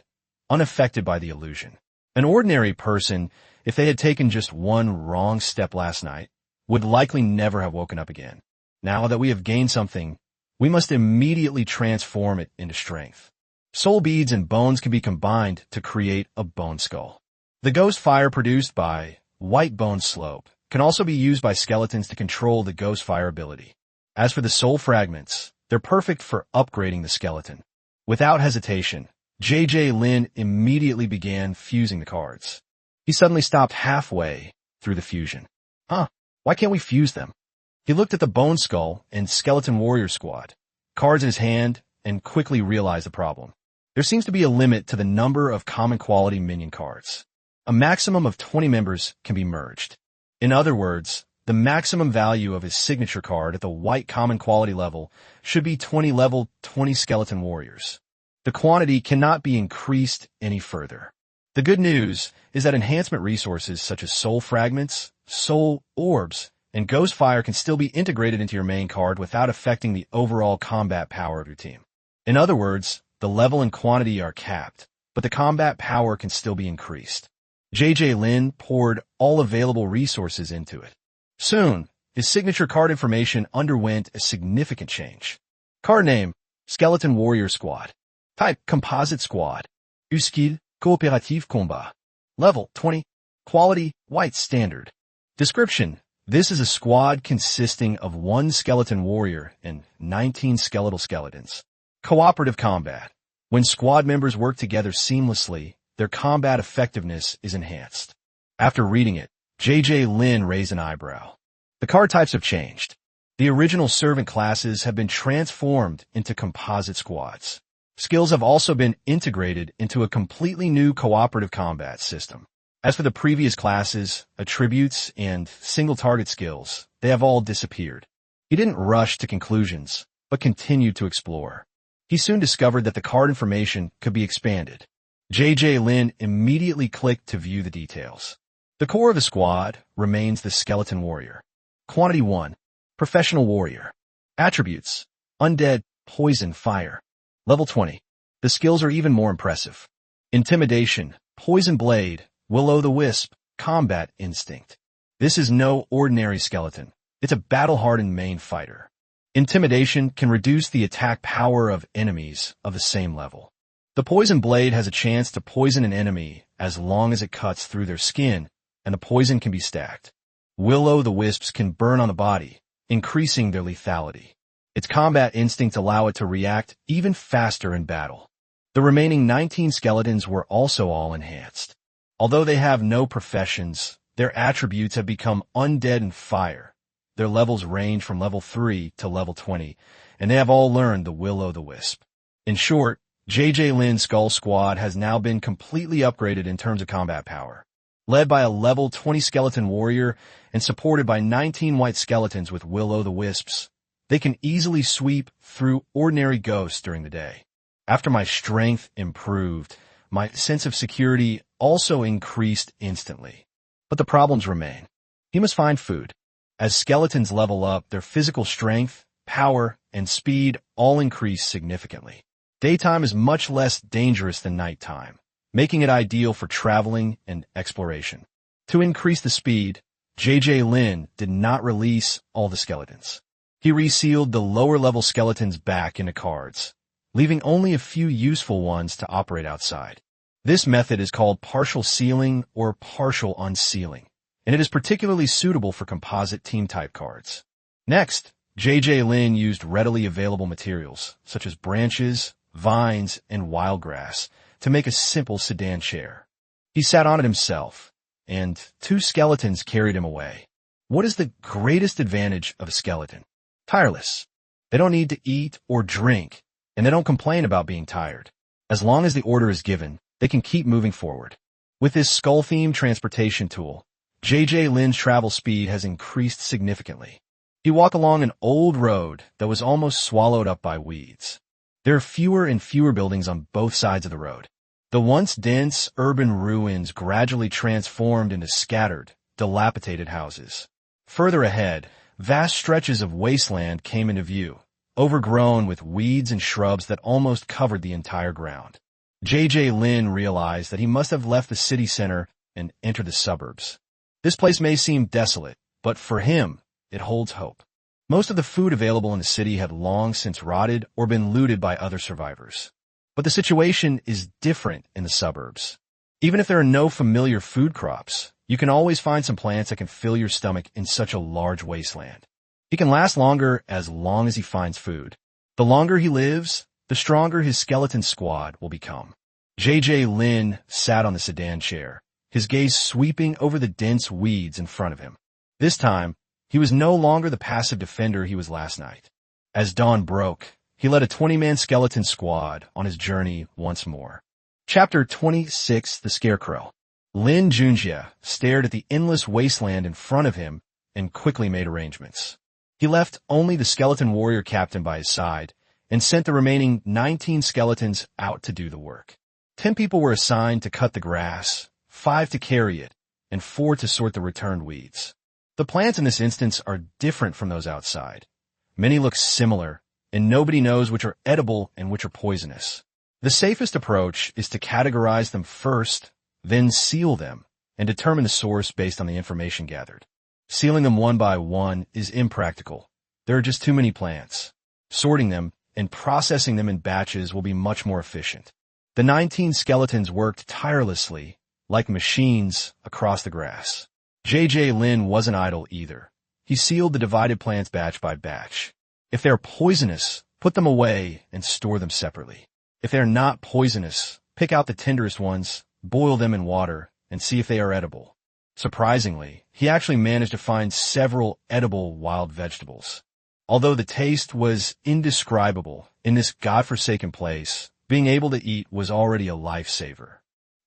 unaffected by the illusion. An ordinary person, if they had taken just one wrong step last night, would likely never have woken up again. Now that we have gained something, we must immediately transform it into strength. Soul beads and bones can be combined to create a bone skull. The ghost fire produced by white bone slope can also be used by skeletons to control the ghost fire ability. As for the soul fragments, they're perfect for upgrading the skeleton. Without hesitation, JJ Lin immediately began fusing the cards. He suddenly stopped halfway through the fusion. Why can't we fuse them? He looked at the bone skull and skeleton warrior squad, cards in his hand, and quickly realized the problem. There seems to be a limit to the number of common quality minion cards. A maximum of 20 members can be merged. In other words, the maximum value of his signature card at the white common quality level should be 20 level 20 skeleton warriors. The quantity cannot be increased any further. The good news is that enhancement resources such as soul fragments, soul orbs, and ghost fire can still be integrated into your main card without affecting the overall combat power of your team. In other words, the level and quantity are capped, but the combat power can still be increased. JJ Lin poured all available resources into it. Soon, his signature card information underwent a significant change. Card name, Skeleton Warrior Squad. Type, Composite Squad. Skill, Cooperative Combat. Level, 20. Quality, White Standard. Description, this is a squad consisting of 1 skeleton warrior and 19 skeletal skeletons. Cooperative combat. When squad members work together seamlessly, their combat effectiveness is enhanced. After reading it, JJ Lin raised an eyebrow. The card types have changed. The original servant classes have been transformed into composite squads. Skills have also been integrated into a completely new cooperative combat system. As for the previous classes, attributes, and single-target skills, they have all disappeared. He didn't rush to conclusions, but continued to explore. He soon discovered that the card information could be expanded. JJ Lin immediately clicked to view the details. The core of the squad remains the skeleton warrior. Quantity 1. Professional warrior. Attributes. Undead, poison, fire. Level 20. The skills are even more impressive. Intimidation, poison blade, will-o'-the-wisp, combat instinct. This is no ordinary skeleton. It's a battle-hardened main fighter. Intimidation can reduce the attack power of enemies of the same level. The poison blade has a chance to poison an enemy as long as it cuts through their skin, and the poison can be stacked. Will-o'-the-wisps can burn on the body, increasing their lethality. Its combat instincts allow it to react even faster in battle. The remaining 19 skeletons were also all enhanced. Although they have no professions, their attributes have become undead and fire. Their levels range from level 3 to level 20, and they have all learned the will-o'-the-wisp. In short, JJ Lin's Skull Squad has now been completely upgraded in terms of combat power. Led by a level 20 skeleton warrior and supported by 19 white skeletons with will-o'-the-wisps, they can easily sweep through ordinary ghosts during the day. After my strength improved, my sense of security also increased instantly. But the problems remain. He must find food. As skeletons level up, their physical strength, power, and speed all increase significantly. Daytime is much less dangerous than nighttime, making it ideal for traveling and exploration. To increase the speed, JJ Lin did not release all the skeletons. He resealed the lower-level skeletons back into cards, leaving only a few useful ones to operate outside. This method is called partial sealing or partial unsealing, and it is particularly suitable for composite team-type cards. Next, J.J. Lin used readily available materials, such as branches, vines, and wildgrass, to make a simple sedan chair. He sat on it himself, and 2 skeletons carried him away. What is the greatest advantage of a skeleton? Tireless. They don't need to eat or drink, and they don't complain about being tired. As long as the order is given, they can keep moving forward. With this skull-themed transportation tool, J.J. Lin's travel speed has increased significantly. He walked along an old road that was almost swallowed up by weeds. There are fewer and fewer buildings on both sides of the road. The once dense urban ruins gradually transformed into scattered, dilapidated houses. Further ahead, vast stretches of wasteland came into view, overgrown with weeds and shrubs that almost covered the entire ground. J.J. Lin realized that he must have left the city center and entered the suburbs. This place may seem desolate, but for him, it holds hope. Most of the food available in the city had long since rotted or been looted by other survivors. But the situation is different in the suburbs. Even if there are no familiar food crops, you can always find some plants that can fill your stomach in such a large wasteland. He can last longer as long as he finds food. The longer he lives, the stronger his skeleton squad will become. J.J. Lin sat on the sedan chair, his gaze sweeping over the dense weeds in front of him. This time, he was no longer the passive defender he was last night. As dawn broke, he led a 20-man skeleton squad on his journey once more. Chapter 26, The Scarecrow. Lin Junjie stared at the endless wasteland in front of him and quickly made arrangements. He left only the skeleton warrior captain by his side and sent the remaining 19 skeletons out to do the work. 10 people were assigned to cut the grass, 5 to carry it, and 4 to sort the returned weeds. The plants in this instance are different from those outside. Many look similar, and nobody knows which are edible and which are poisonous. The safest approach is to categorize them first, then seal them, and determine the source based on the information gathered. Sealing them one by one is impractical. There are just too many plants. Sorting them and processing them in batches will be much more efficient. The 19 skeletons worked tirelessly, like machines, across the grass. J.J. Lin wasn't idle either. He sealed the divided plants batch by batch. If they're poisonous, put them away and store them separately. If they're not poisonous, pick out the tenderest ones, boil them in water, and see if they are edible. Surprisingly, he actually managed to find several edible wild vegetables. Although the taste was indescribable in this godforsaken place, being able to eat was already a lifesaver.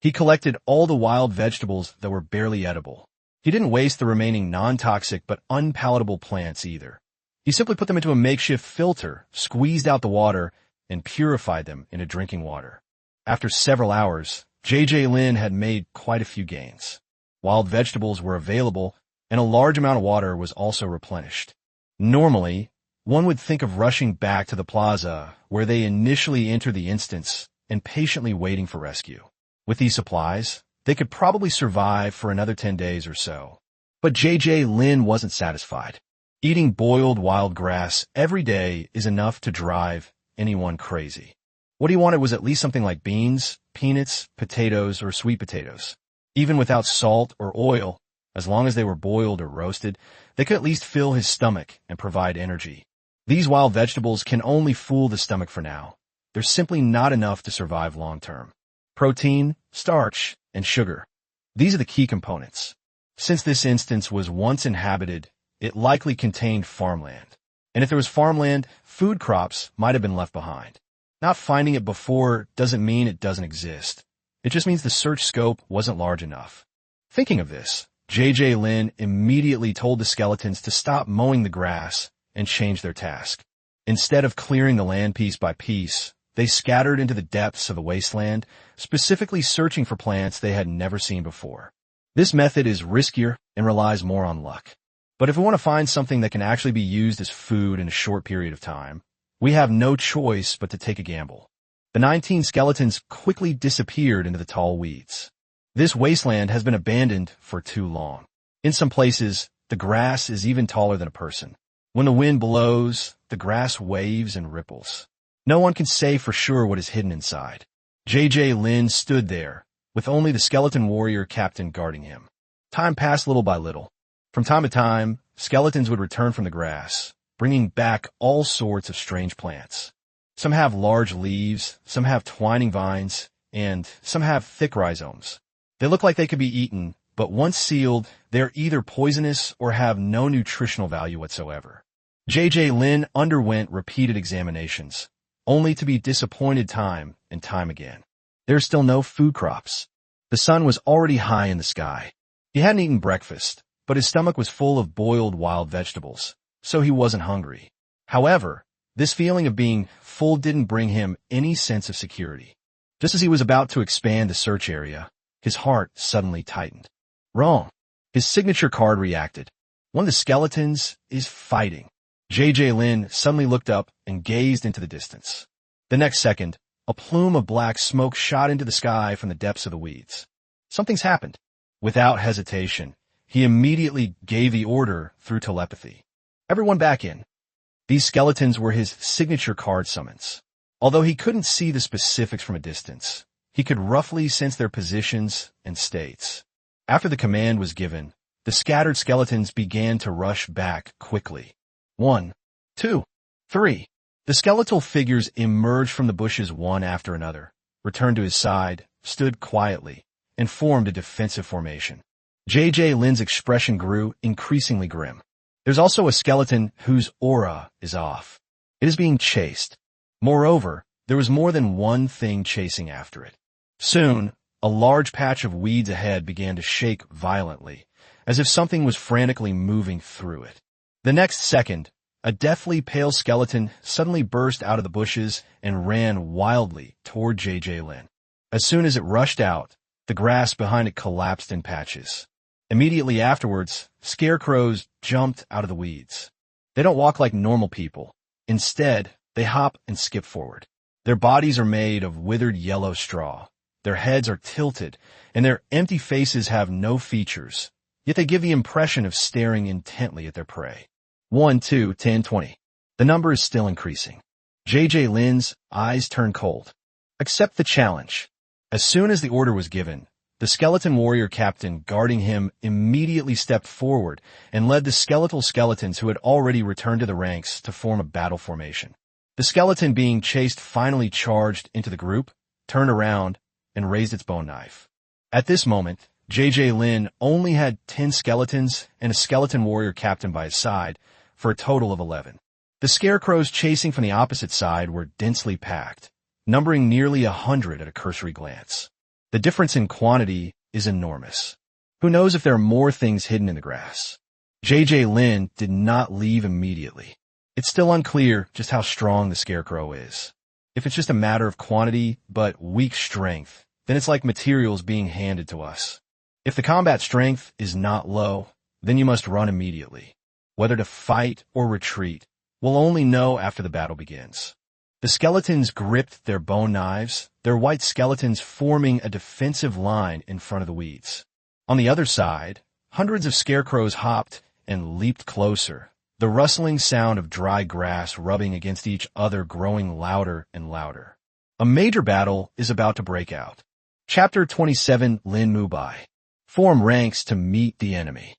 He collected all the wild vegetables that were barely edible. He didn't waste the remaining non-toxic but unpalatable plants either. He simply put them into a makeshift filter, squeezed out the water, and purified them into drinking water. After several hours, J.J. Lin had made quite a few gains. Wild vegetables were available, and a large amount of water was also replenished. Normally, one would think of rushing back to the plaza where they initially entered the instance and patiently waiting for rescue. With these supplies, they could probably survive for another 10 days or so. But J.J. Lin wasn't satisfied. Eating boiled wild grass every day is enough to drive anyone crazy. What he wanted was at least something like beans, peanuts, potatoes, or sweet potatoes. Even without salt or oil, as long as they were boiled or roasted, they could at least fill his stomach and provide energy. These wild vegetables can only fool the stomach for now. They're simply not enough to survive long term. Protein, starch, and sugar. These are the key components. Since this instance was once inhabited, it likely contained farmland. And if there was farmland, food crops might have been left behind. Not finding it before doesn't mean it doesn't exist. It just means the search scope wasn't large enough. Thinking of this, J.J. Lin immediately told the skeletons to stop mowing the grass and change their task. Instead of clearing the land piece by piece, they scattered into the depths of the wasteland, specifically searching for plants they had never seen before. This method is riskier and relies more on luck. But if we want to find something that can actually be used as food in a short period of time, we have no choice but to take a gamble. The 19 skeletons quickly disappeared into the tall weeds. This wasteland has been abandoned for too long. In some places, the grass is even taller than a person. When the wind blows, the grass waves and ripples. No one can say for sure what is hidden inside. JJ Lin stood there, with only the skeleton warrior captain guarding him. Time passed little by little. From time to time, skeletons would return from the grass, bringing back all sorts of strange plants. Some have large leaves, some have twining vines, and some have thick rhizomes. They look like they could be eaten, but once sealed, they're either poisonous or have no nutritional value whatsoever. JJ Lin underwent repeated examinations, only to be disappointed time and time again. There's still no food crops. The sun was already high in the sky. He hadn't eaten breakfast, but his stomach was full of boiled wild vegetables, so he wasn't hungry. However, this feeling of being full didn't bring him any sense of security. Just as he was about to expand the search area, his heart suddenly tightened. Wrong. His signature card reacted. One of the skeletons is fighting. JJ Lin suddenly looked up and gazed into the distance. The next second, a plume of black smoke shot into the sky from the depths of the weeds. Something's happened. Without hesitation, he immediately gave the order through telepathy. Everyone back in. These skeletons were his signature card summons. Although he couldn't see the specifics from a distance, he could roughly sense their positions and states. After the command was given, the scattered skeletons began to rush back quickly. 1, 2, 3. The skeletal figures emerged from the bushes one after another, returned to his side, stood quietly, and formed a defensive formation. JJ Lin's expression grew increasingly grim. There's also a skeleton whose aura is off. It is being chased. Moreover, there was more than one thing chasing after it. Soon, a large patch of weeds ahead began to shake violently, as if something was frantically moving through it. The next second, a deathly pale skeleton suddenly burst out of the bushes and ran wildly toward JJ Lin. As soon as it rushed out, the grass behind it collapsed in patches. Immediately afterwards, scarecrows jumped out of the weeds. They don't walk like normal people. Instead, they hop and skip forward. Their bodies are made of withered yellow straw. Their heads are tilted, and their empty faces have no features, yet they give the impression of staring intently at their prey. 1, 2, 10, 20. The number is still increasing. JJ Lin's eyes turn cold. Accept the challenge. As soon as the order was given, the skeleton warrior captain guarding him immediately stepped forward and led the skeletal skeletons who had already returned to the ranks to form a battle formation. The skeleton being chased finally charged into the group, turned around, and raised its bone knife. At this moment, JJ Lin only had 10 skeletons and a skeleton warrior captain by his side, for a total of 11. The scarecrows chasing from the opposite side were densely packed, numbering nearly 100 at a cursory glance. The difference in quantity is enormous. Who knows if there are more things hidden in the grass? JJ Lin did not leave immediately. It's still unclear just how strong the scarecrow is. If it's just a matter of quantity, but weak strength, then it's like materials being handed to us. If the combat strength is not low, then you must run immediately. Whether to fight or retreat, we'll only know after the battle begins. The skeletons gripped their bone knives, their white skeletons forming a defensive line in front of the weeds. On the other side, hundreds of scarecrows hopped and leaped closer, the rustling sound of dry grass rubbing against each other growing louder and louder. A major battle is about to break out. Chapter 27, Lin Mubai. Form ranks to meet the enemy.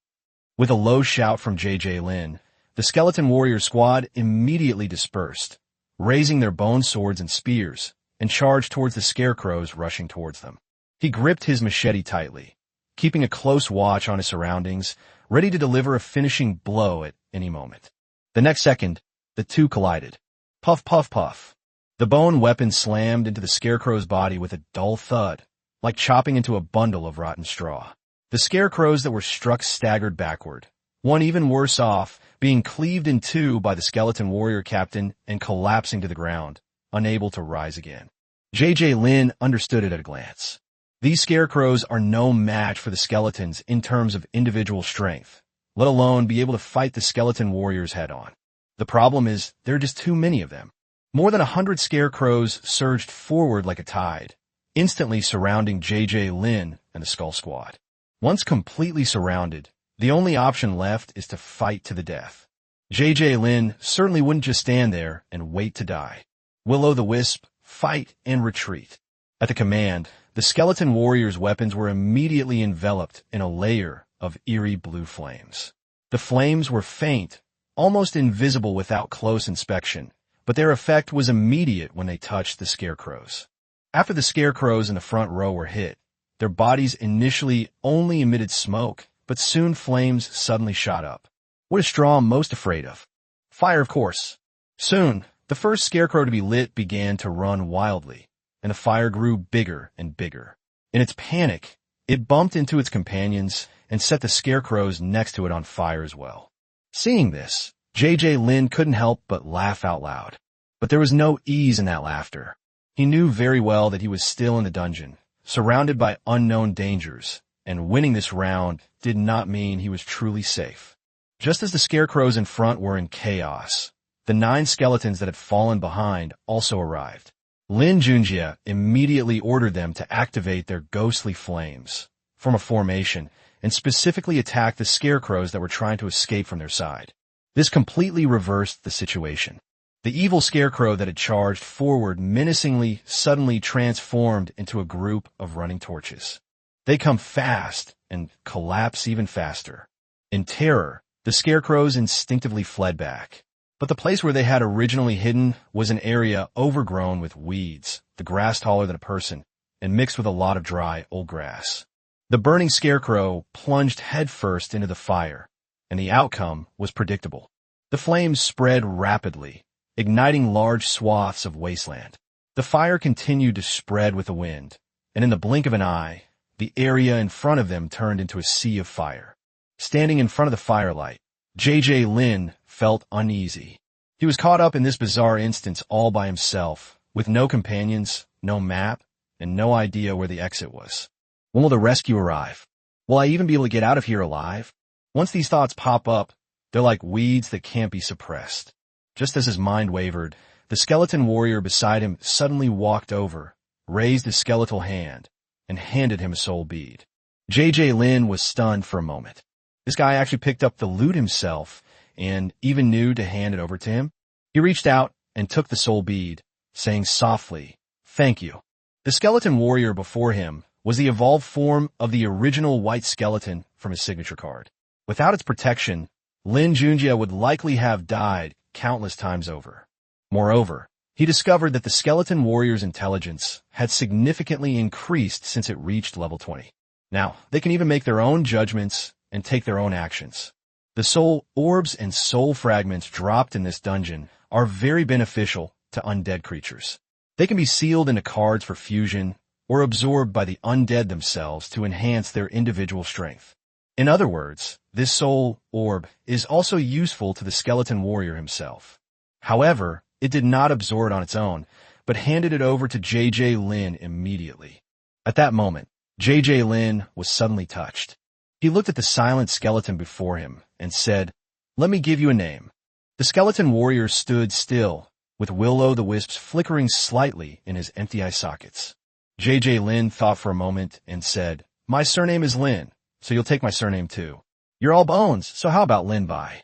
With a low shout from JJ Lin, the skeleton warrior squad immediately dispersed, raising their bone swords and spears, and charged towards the scarecrows rushing towards them. He gripped his machete tightly, keeping a close watch on his surroundings, ready to deliver a finishing blow at any moment. The next second, the two collided. Puff, puff, puff. The bone weapon slammed into the scarecrow's body with a dull thud, like chopping into a bundle of rotten straw. The scarecrows that were struck staggered backward, one even worse off, being cleaved in two by the skeleton warrior captain and collapsing to the ground, unable to rise again. JJ Lin understood it at a glance. These scarecrows are no match for the skeletons in terms of individual strength, let alone be able to fight the skeleton warriors head-on. The problem is there are just too many of them. More than 100 scarecrows surged forward like a tide, instantly surrounding JJ Lin and the Skull Squad. Once completely surrounded, the only option left is to fight to the death. JJ Lin certainly wouldn't just stand there and wait to die. Will-o'-the-wisp, fight and retreat. At the command, the skeleton warrior's weapons were immediately enveloped in a layer of eerie blue flames. The flames were faint, almost invisible without close inspection, but their effect was immediate when they touched the scarecrows. After the scarecrows in the front row were hit, their bodies initially only emitted smoke, but soon flames suddenly shot up. What is Straw most afraid of? Fire, of course. Soon, the first scarecrow to be lit began to run wildly, and the fire grew bigger and bigger. In its panic, it bumped into its companions and set the scarecrows next to it on fire as well. Seeing this, JJ Lin couldn't help but laugh out loud. But there was no ease in that laughter. He knew very well that he was still in the dungeon, surrounded by unknown dangers, and winning this round did not mean he was truly safe. Just as the scarecrows in front were in chaos, the 9 skeletons that had fallen behind also arrived. Lin Junjie immediately ordered them to activate their ghostly flames, form a formation, and specifically attack the scarecrows that were trying to escape from their side. This completely reversed the situation. The evil scarecrow that had charged forward menacingly suddenly transformed into a group of running torches. They come fast and collapse even faster. In terror, the scarecrows instinctively fled back. But the place where they had originally hidden was an area overgrown with weeds, the grass taller than a person, and mixed with a lot of dry, old grass. The burning scarecrow plunged headfirst into the fire, and the outcome was predictable. The flames spread rapidly, igniting large swaths of wasteland. The fire continued to spread with the wind, and in the blink of an eye, the area in front of them turned into a sea of fire. Standing in front of the firelight, JJ Lin felt uneasy. He was caught up in this bizarre instance all by himself, with no companions, no map, and no idea where the exit was. When will the rescue arrive? Will I even be able to get out of here alive? Once these thoughts pop up, they're like weeds that can't be suppressed. Just as his mind wavered, the skeleton warrior beside him suddenly walked over, raised his skeletal hand, and handed him a soul bead. JJ Lin was stunned for a moment. This guy actually picked up the loot himself and even knew to hand it over to him. He reached out and took the soul bead, saying softly, "Thank you." The skeleton warrior before him was the evolved form of the original white skeleton from his signature card. Without its protection, Lin Junjie would likely have died countless times over. Moreover, he discovered that the skeleton warrior's intelligence had significantly increased since it reached level 20. Now, they can even make their own judgments and take their own actions. The soul orbs and soul fragments dropped in this dungeon are very beneficial to undead creatures. They can be sealed into cards for fusion or absorbed by the undead themselves to enhance their individual strength. In other words, this soul orb is also useful to the skeleton warrior himself. However, it did not absorb it on its own, but handed it over to JJ Lin immediately. At that moment, JJ Lin was suddenly touched. He looked at the silent skeleton before him and said, "Let me give you a name." The skeleton warrior stood still, with will-o'-the-wisps flickering slightly in his empty eye sockets. JJ Lin thought for a moment and said, "My surname is Lin, so you'll take my surname too. You're all bones, so how about Lin Bai?"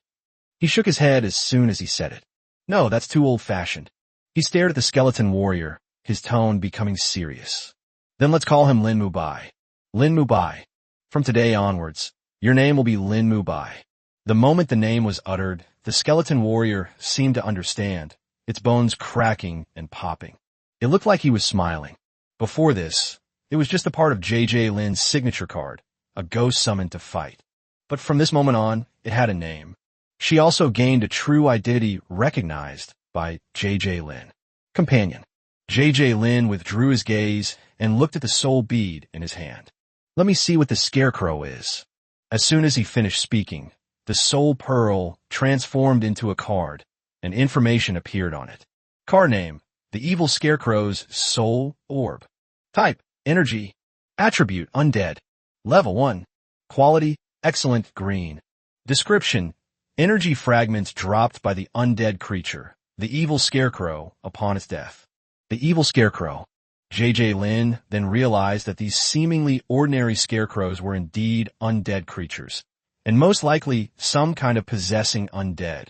He shook his head as soon as he said it. "No, that's too old-fashioned." He stared at the skeleton warrior, his tone becoming serious. "Then let's call him Lin Bai. Lin Bai. From today onwards, your name will be Lin Bai." The moment the name was uttered, the skeleton warrior seemed to understand, its bones cracking and popping. It looked like he was smiling. Before this, it was just a part of JJ Lin's signature card, a ghost summoned to fight. But from this moment on, it had a name. She also gained a true identity recognized by JJ Lin. Companion. JJ Lin withdrew his gaze and looked at the soul bead in his hand. "Let me see what the scarecrow is." As soon as he finished speaking, the soul pearl transformed into a card, and information appeared on it. Card name, the evil scarecrow's soul orb. Type, energy. Attribute, undead. Level 1. Quality, excellent, green. Description, energy fragments dropped by the undead creature, the evil scarecrow, upon its death. The evil scarecrow. JJ Lin then realized that these seemingly ordinary scarecrows were indeed undead creatures, and most likely some kind of possessing undead.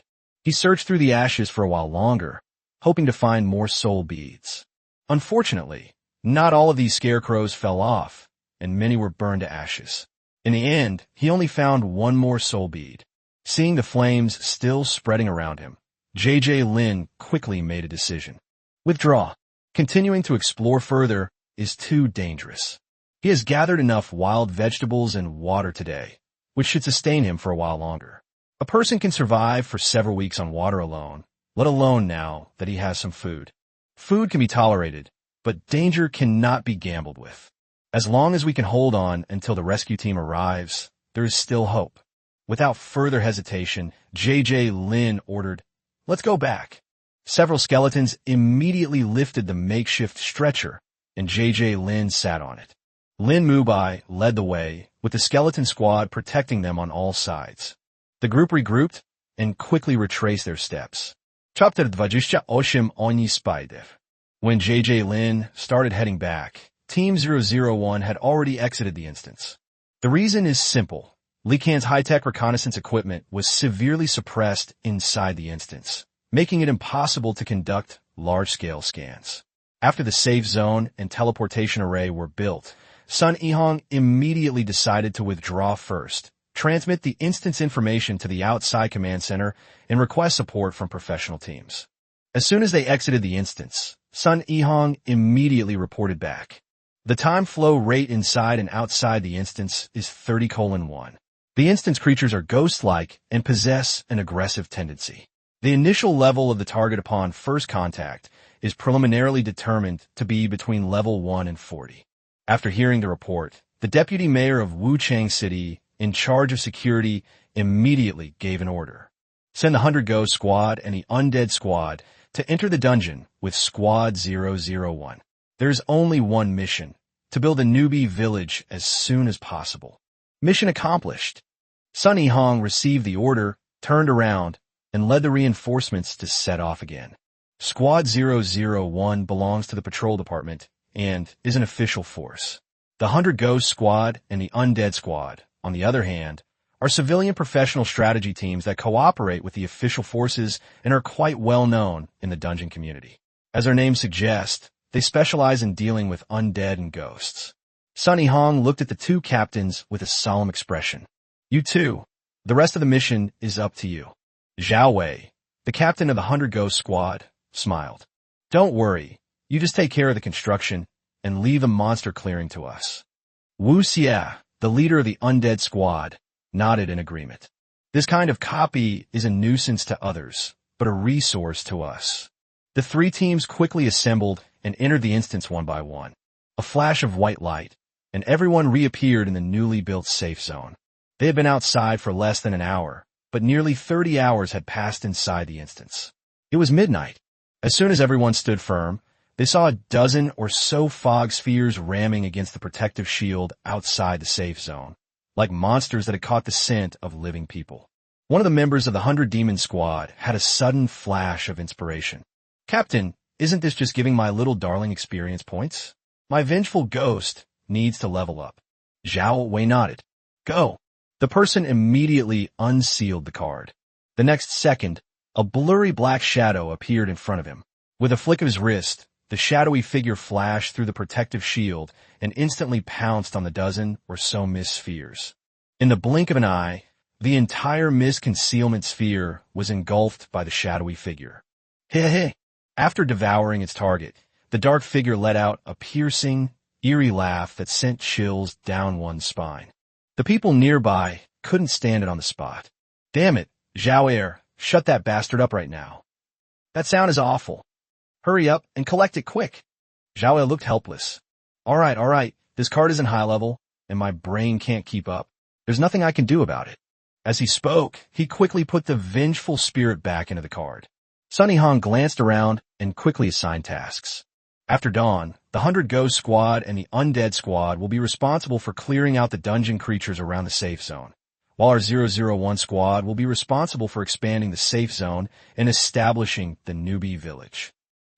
He searched through the ashes for a while longer, hoping to find more soul beads. Unfortunately, not all of these scarecrows fell off, and many were burned to ashes. In the end, he only found one more soul bead. Seeing the flames still spreading around him, Lin quickly made a decision. Withdraw. Continuing to explore further is too dangerous. He has gathered enough wild vegetables and water today, which should sustain him for a while longer. A person can survive for several weeks on water alone, let alone now that he has some food. Food can be tolerated, but danger cannot be gambled with. As long as we can hold on until the rescue team arrives, there is still hope. Without further hesitation, Lin ordered, "Let's go back." Several skeletons immediately lifted the makeshift stretcher, and Lin sat on it. Lin Mubai led the way, with the skeleton squad protecting them on all sides. The group regrouped and quickly retraced their steps. Chapter 28 Oni Spider. When Lin started heading back, Team 001 had already exited the instance. The reason is simple. Lican's high-tech reconnaissance equipment was severely suppressed inside the instance, making it impossible to conduct large-scale scans. After the safe zone and teleportation array were built, Sun Yihong immediately decided to withdraw first, transmit the instance information to the outside command center, and request support from professional teams. As soon as they exited the instance, Sun Yihong immediately reported back. The time flow rate inside and outside the instance is 30:1. The instance creatures are ghost-like and possess an aggressive tendency. The initial level of the target upon first contact is preliminarily determined to be between level 1 and 40. After hearing the report, the deputy mayor of Wuchang City, in charge of security, immediately gave an order. Send the 100 Ghost Squad and the Undead Squad to enter the dungeon with Squad 001. There's only one mission, to build a newbie village as soon as possible. Mission accomplished. Sun Yihong received the order, turned around, and led the reinforcements to set off again. Squad 001 belongs to the patrol department and is an official force. The 100 Ghost Squad and the Undead Squad, on the other hand, are civilian professional strategy teams that cooperate with the official forces and are quite well known in the dungeon community. As their names suggest, they specialize in dealing with undead and ghosts. Sun Yihong looked at the two captains with a solemn expression. "You too. The rest of the mission is up to you." Zhao Wei, the captain of the 100 Ghost Squad, smiled. "Don't worry. You just take care of the construction and leave the monster clearing to us." Wu Xia, the leader of the Undead Squad, nodded in agreement. "This kind of copy is a nuisance to others, but a resource to us." The three teams quickly assembled and entered the instance one by one. A flash of white light, and everyone reappeared in the newly built safe zone. They had been outside for less than an hour, but nearly 30 hours had passed inside the instance. It was midnight. As soon as everyone stood firm, they saw a dozen or so fog spheres ramming against the protective shield outside the safe zone, like monsters that had caught the scent of living people. One of the members of the 100 Demon Squad had a sudden flash of inspiration. "Captain, isn't this just giving my little darling experience points? My vengeful ghost needs to level up." Zhao Wei nodded. "Go." The person immediately unsealed the card. The next second, a blurry black shadow appeared in front of him. With a flick of his wrist, the shadowy figure flashed through the protective shield and instantly pounced on the dozen or so mist spheres. In the blink of an eye, the entire mist concealment sphere was engulfed by the shadowy figure. Hey. After devouring its target, the dark figure let out a piercing, eerie laugh that sent chills down one's spine. The people nearby couldn't stand it on the spot. "Damn it, Zhao Air, shut that bastard up right now. That sound is awful. Hurry up and collect it quick." Zhao Air looked helpless. All right, this card isn't high level, and my brain can't keep up. There's nothing I can do about it." As he spoke, he quickly put the vengeful spirit back into the card. Sun Yihong glanced around and quickly assigned tasks. After dawn, the 100 Ghost Squad and the Undead Squad will be responsible for clearing out the dungeon creatures around the safe zone, while our 001 Squad will be responsible for expanding the safe zone and establishing the newbie village.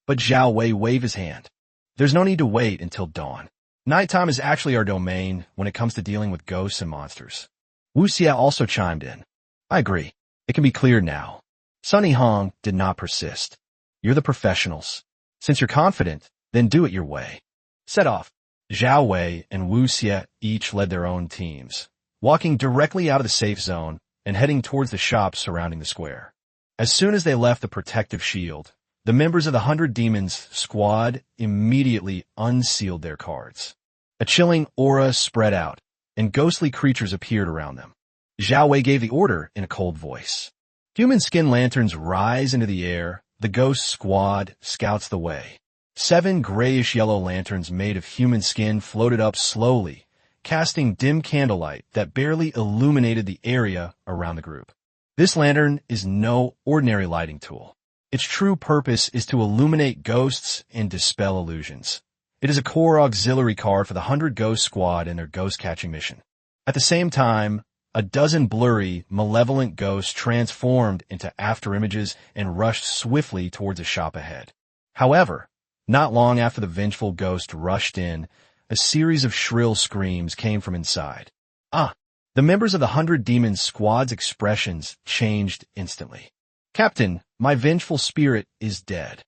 But Zhao Wei waved his hand. "There's no need to wait until dawn. Nighttime is actually our domain when it comes to dealing with ghosts and monsters." Wu Xia also chimed in. "I agree. It can be cleared now." Sunny Hong did not persist. You're the professionals. Since you're confident, then do it your way. Set off. Zhao Wei and Wu Xie each led their own teams, walking directly out of the safe zone and heading towards the shops surrounding the square. As soon as they left the protective shield, the members of the 100 Demons squad immediately unsealed their cards. A chilling aura spread out, and ghostly creatures appeared around them. Zhao Wei gave the order in a cold voice. Human skin lanterns rise into the air. The ghost squad scouts the way. 7 grayish-yellow lanterns made of human skin floated up slowly, casting dim candlelight that barely illuminated the area around the group. This lantern is no ordinary lighting tool. Its true purpose is to illuminate ghosts and dispel illusions. It is a core auxiliary card for the 100 Ghost Squad and their ghost-catching mission. At the same time, a dozen blurry, malevolent ghosts transformed into afterimages and rushed swiftly towards a shop ahead. However, not long after the vengeful ghost rushed in, a series of shrill screams came from inside. The members of the 100 Demons Squad's expressions changed instantly. Captain, my vengeful spirit is dead.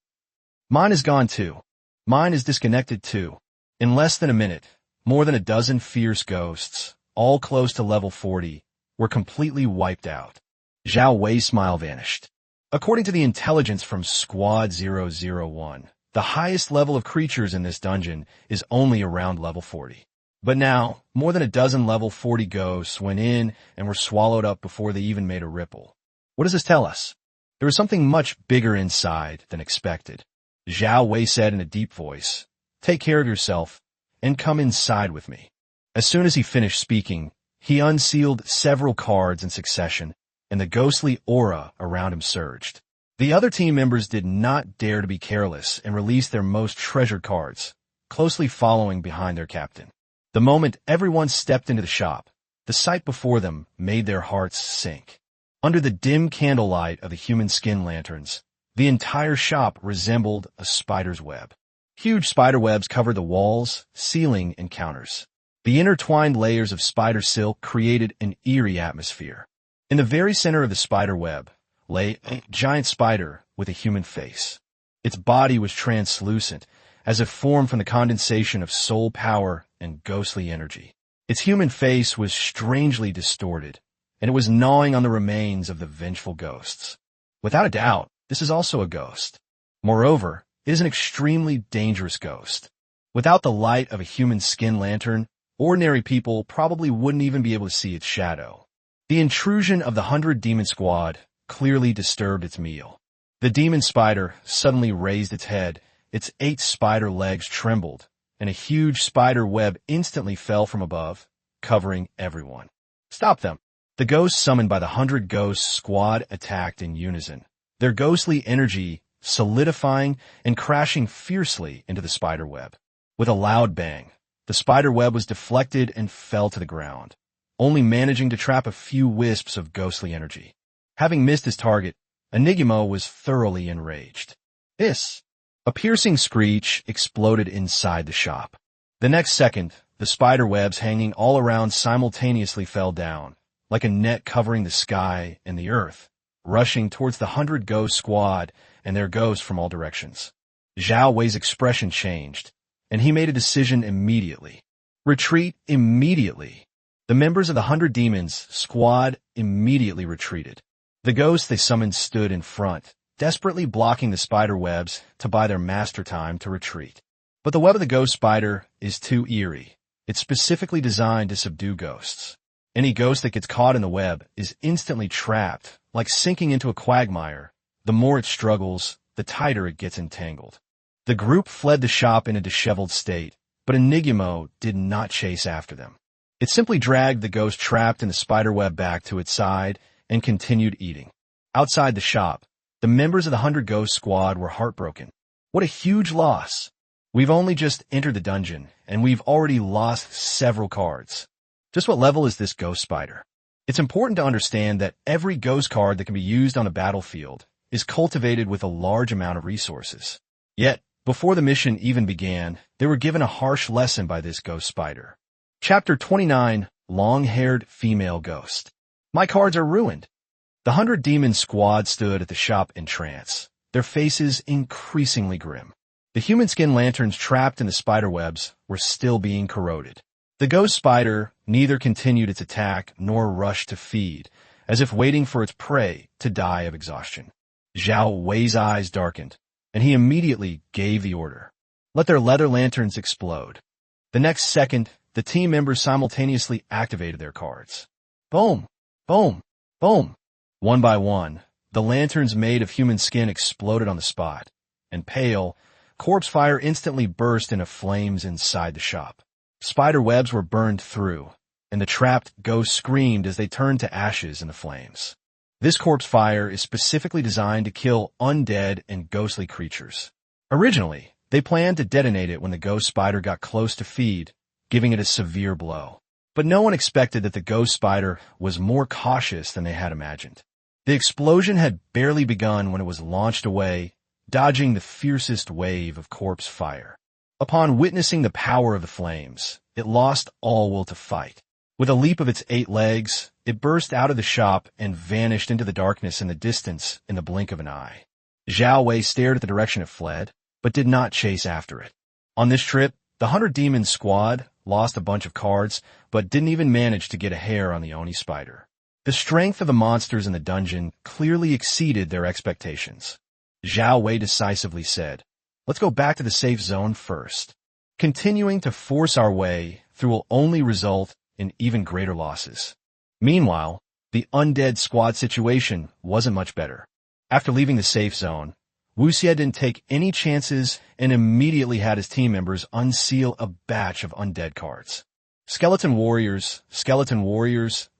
Mine is gone too. Mine is disconnected too. In less than a minute, more than a dozen fierce ghosts, all close to level 40, were completely wiped out. Zhao Wei's smile vanished. According to the intelligence from Squad 001, the highest level of creatures in this dungeon is only around level 40. But now, more than a dozen level 40 ghosts went in and were swallowed up before they even made a ripple. What does this tell us? There is something much bigger inside than expected. Zhao Wei said in a deep voice, "Take care of yourself and come inside with me." As soon as he finished speaking, he unsealed several cards in succession, and the ghostly aura around him surged. The other team members did not dare to be careless and released their most treasured cards, closely following behind their captain. The moment everyone stepped into the shop, the sight before them made their hearts sink. Under the dim candlelight of the human skin lanterns, the entire shop resembled a spider's web. Huge spider webs covered the walls, ceiling, and counters. The intertwined layers of spider silk created an eerie atmosphere. In the very center of the spider web lay a giant spider with a human face. Its body was translucent, as if formed from the condensation of soul power and ghostly energy. Its human face was strangely distorted, and it was gnawing on the remains of the vengeful ghosts. Without a doubt, this is also a ghost. Moreover, it is an extremely dangerous ghost. Without the light of a human skin lantern, ordinary people probably wouldn't even be able to see its shadow. The intrusion of the 100 Demon Squad clearly disturbed its meal. The demon spider suddenly raised its head, its 8 spider legs trembled, and a huge spider web instantly fell from above, covering everyone. Stop them! The ghosts summoned by the 100 Ghost Squad attacked in unison, their ghostly energy solidifying and crashing fiercely into the spider web. With a loud bang, the spider web was deflected and fell to the ground, only managing to trap a few wisps of ghostly energy. Having missed his target, Enigmo was thoroughly enraged. A piercing screech exploded inside the shop. The next second, the spider webs hanging all around simultaneously fell down, like a net covering the sky and the earth, rushing towards the 100 Ghost Squad and their ghosts from all directions. Zhao Wei's expression changed, and he made a decision immediately. Retreat immediately. The members of the 100 Demons Squad immediately retreated. The ghosts they summoned stood in front, desperately blocking the spider webs to buy their master time to retreat. But the web of the ghost spider is too eerie. It's specifically designed to subdue ghosts. Any ghost that gets caught in the web is instantly trapped, like sinking into a quagmire. The more it struggles, the tighter it gets entangled. The group fled the shop in a disheveled state, but Enigmo did not chase after them. It simply dragged the ghost trapped in the spider web back to its side and continued eating. Outside the shop, the members of the 100 Ghost Squad were heartbroken. What a huge loss! We've only just entered the dungeon, and we've already lost several cards. Just what level is this ghost spider? It's important to understand that every ghost card that can be used on the battlefield is cultivated with a large amount of resources. Yet, before the mission even began, they were given a harsh lesson by this ghost spider. Chapter 29, Long-Haired Female Ghost. My cards are ruined. The 100-demon squad stood at the shop in trance, their faces increasingly grim. The human skin lanterns trapped in the spider webs were still being corroded. The ghost spider neither continued its attack nor rushed to feed, as if waiting for its prey to die of exhaustion. Zhao Wei's eyes darkened, and he immediately gave the order. Let their leather lanterns explode. The next second, the team members simultaneously activated their cards. Boom! Boom! Boom! One by one, the lanterns made of human skin exploded on the spot, and pale, corpse fire instantly burst into flames inside the shop. Spider webs were burned through, and the trapped ghosts screamed as they turned to ashes in the flames. This corpse fire is specifically designed to kill undead and ghostly creatures. Originally, they planned to detonate it when the ghost spider got close to feed, giving it a severe blow. But no one expected that the ghost spider was more cautious than they had imagined. The explosion had barely begun when it was launched away, dodging the fiercest wave of corpse fire. Upon witnessing the power of the flames, it lost all will to fight. With a leap of its 8 legs, it burst out of the shop and vanished into the darkness in the distance in the blink of an eye. Zhao Wei stared at the direction it fled, but did not chase after it. On this trip, the 100-demon squad lost a bunch of cards, but didn't even manage to get a hair on the Oni spider. The strength of the monsters in the dungeon clearly exceeded their expectations. Zhao Wei decisively said, "Let's go back to the safe zone first. Continuing to force our way through will only result in even greater losses." Meanwhile, the undead squad situation wasn't much better. After leaving the safe zone, Wu Xie didn't take any chances and immediately had his team members unseal a batch of undead cards. Skeleton warriors,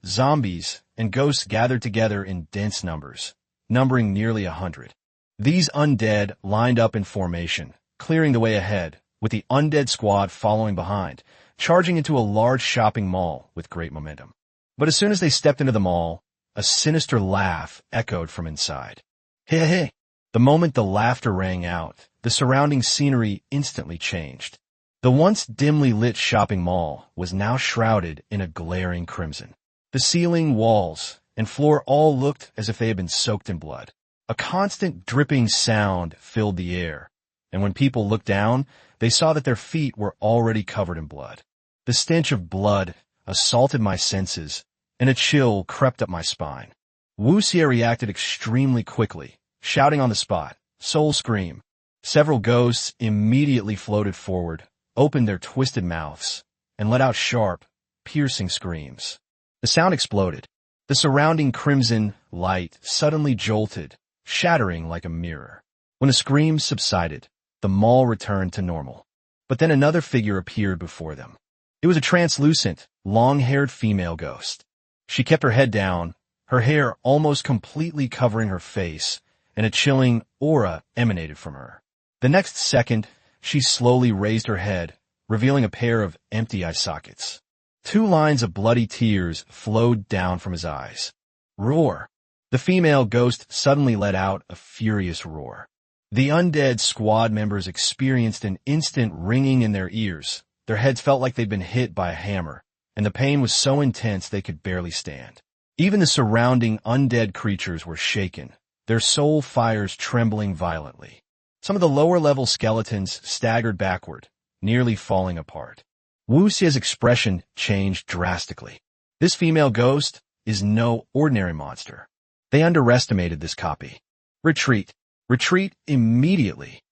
zombies, and ghosts gathered together in dense numbers, numbering nearly 100. These undead lined up in formation, clearing the way ahead, with the undead squad following behind, charging into a large shopping mall with great momentum. But as soon as they stepped into the mall, a sinister laugh echoed from inside. Hey, hey! The moment the laughter rang out, the surrounding scenery instantly changed. The once dimly lit shopping mall was now shrouded in a glaring crimson. The ceiling, walls, and floor all looked as if they had been soaked in blood. A constant dripping sound filled the air, and when people looked down, they saw that their feet were already covered in blood. The stench of blood assaulted my senses, and a chill crept up my spine. Wu Xie reacted extremely quickly, shouting on the spot, "Soul Scream!" Several ghosts immediately floated forward, opened their twisted mouths, and let out sharp, piercing screams. The sound exploded. The surrounding crimson light suddenly jolted, shattering like a mirror. When the screams subsided, the mall returned to normal. But then another figure appeared before them. It was a translucent, long-haired female ghost. She kept her head down, her hair almost completely covering her face, and a chilling aura emanated from her. The next second, she slowly raised her head, revealing a pair of empty eye sockets. 2 lines of bloody tears flowed down from his eyes. Roar! The female ghost suddenly let out a furious roar. The undead squad members experienced an instant ringing in their ears. Their heads felt like they'd been hit by a hammer, and the pain was so intense they could barely stand. Even the surrounding undead creatures were shaken, their soul fires trembling violently. Some of the lower-level skeletons staggered backward, nearly falling apart. Wu Xie's expression changed drastically. This female ghost is no ordinary monster. They underestimated this copy. Retreat. Retreat immediately.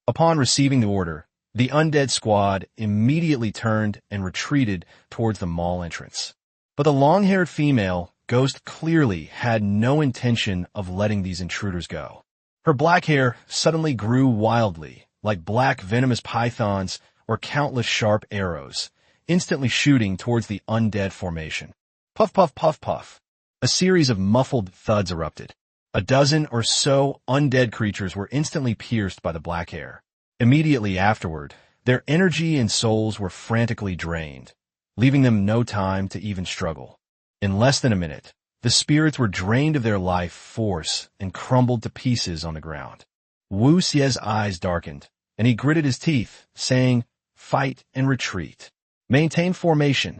Upon receiving the order, the undead squad immediately turned and retreated towards the mall entrance. But the long-haired female ghost clearly had no intention of letting these intruders go. Her black hair suddenly grew wildly, like black venomous pythons or countless sharp arrows, instantly shooting towards the undead formation. Puff, puff, puff, puff. A series of muffled thuds erupted. A dozen or so undead creatures were instantly pierced by the black hair. Immediately afterward, their energy and souls were frantically drained, leaving them no time to even struggle. In less than a minute, the spirits were drained of their life force and crumbled to pieces on the ground. Wu Xie's eyes darkened, and he gritted his teeth, saying, "Fight and retreat. Maintain formation."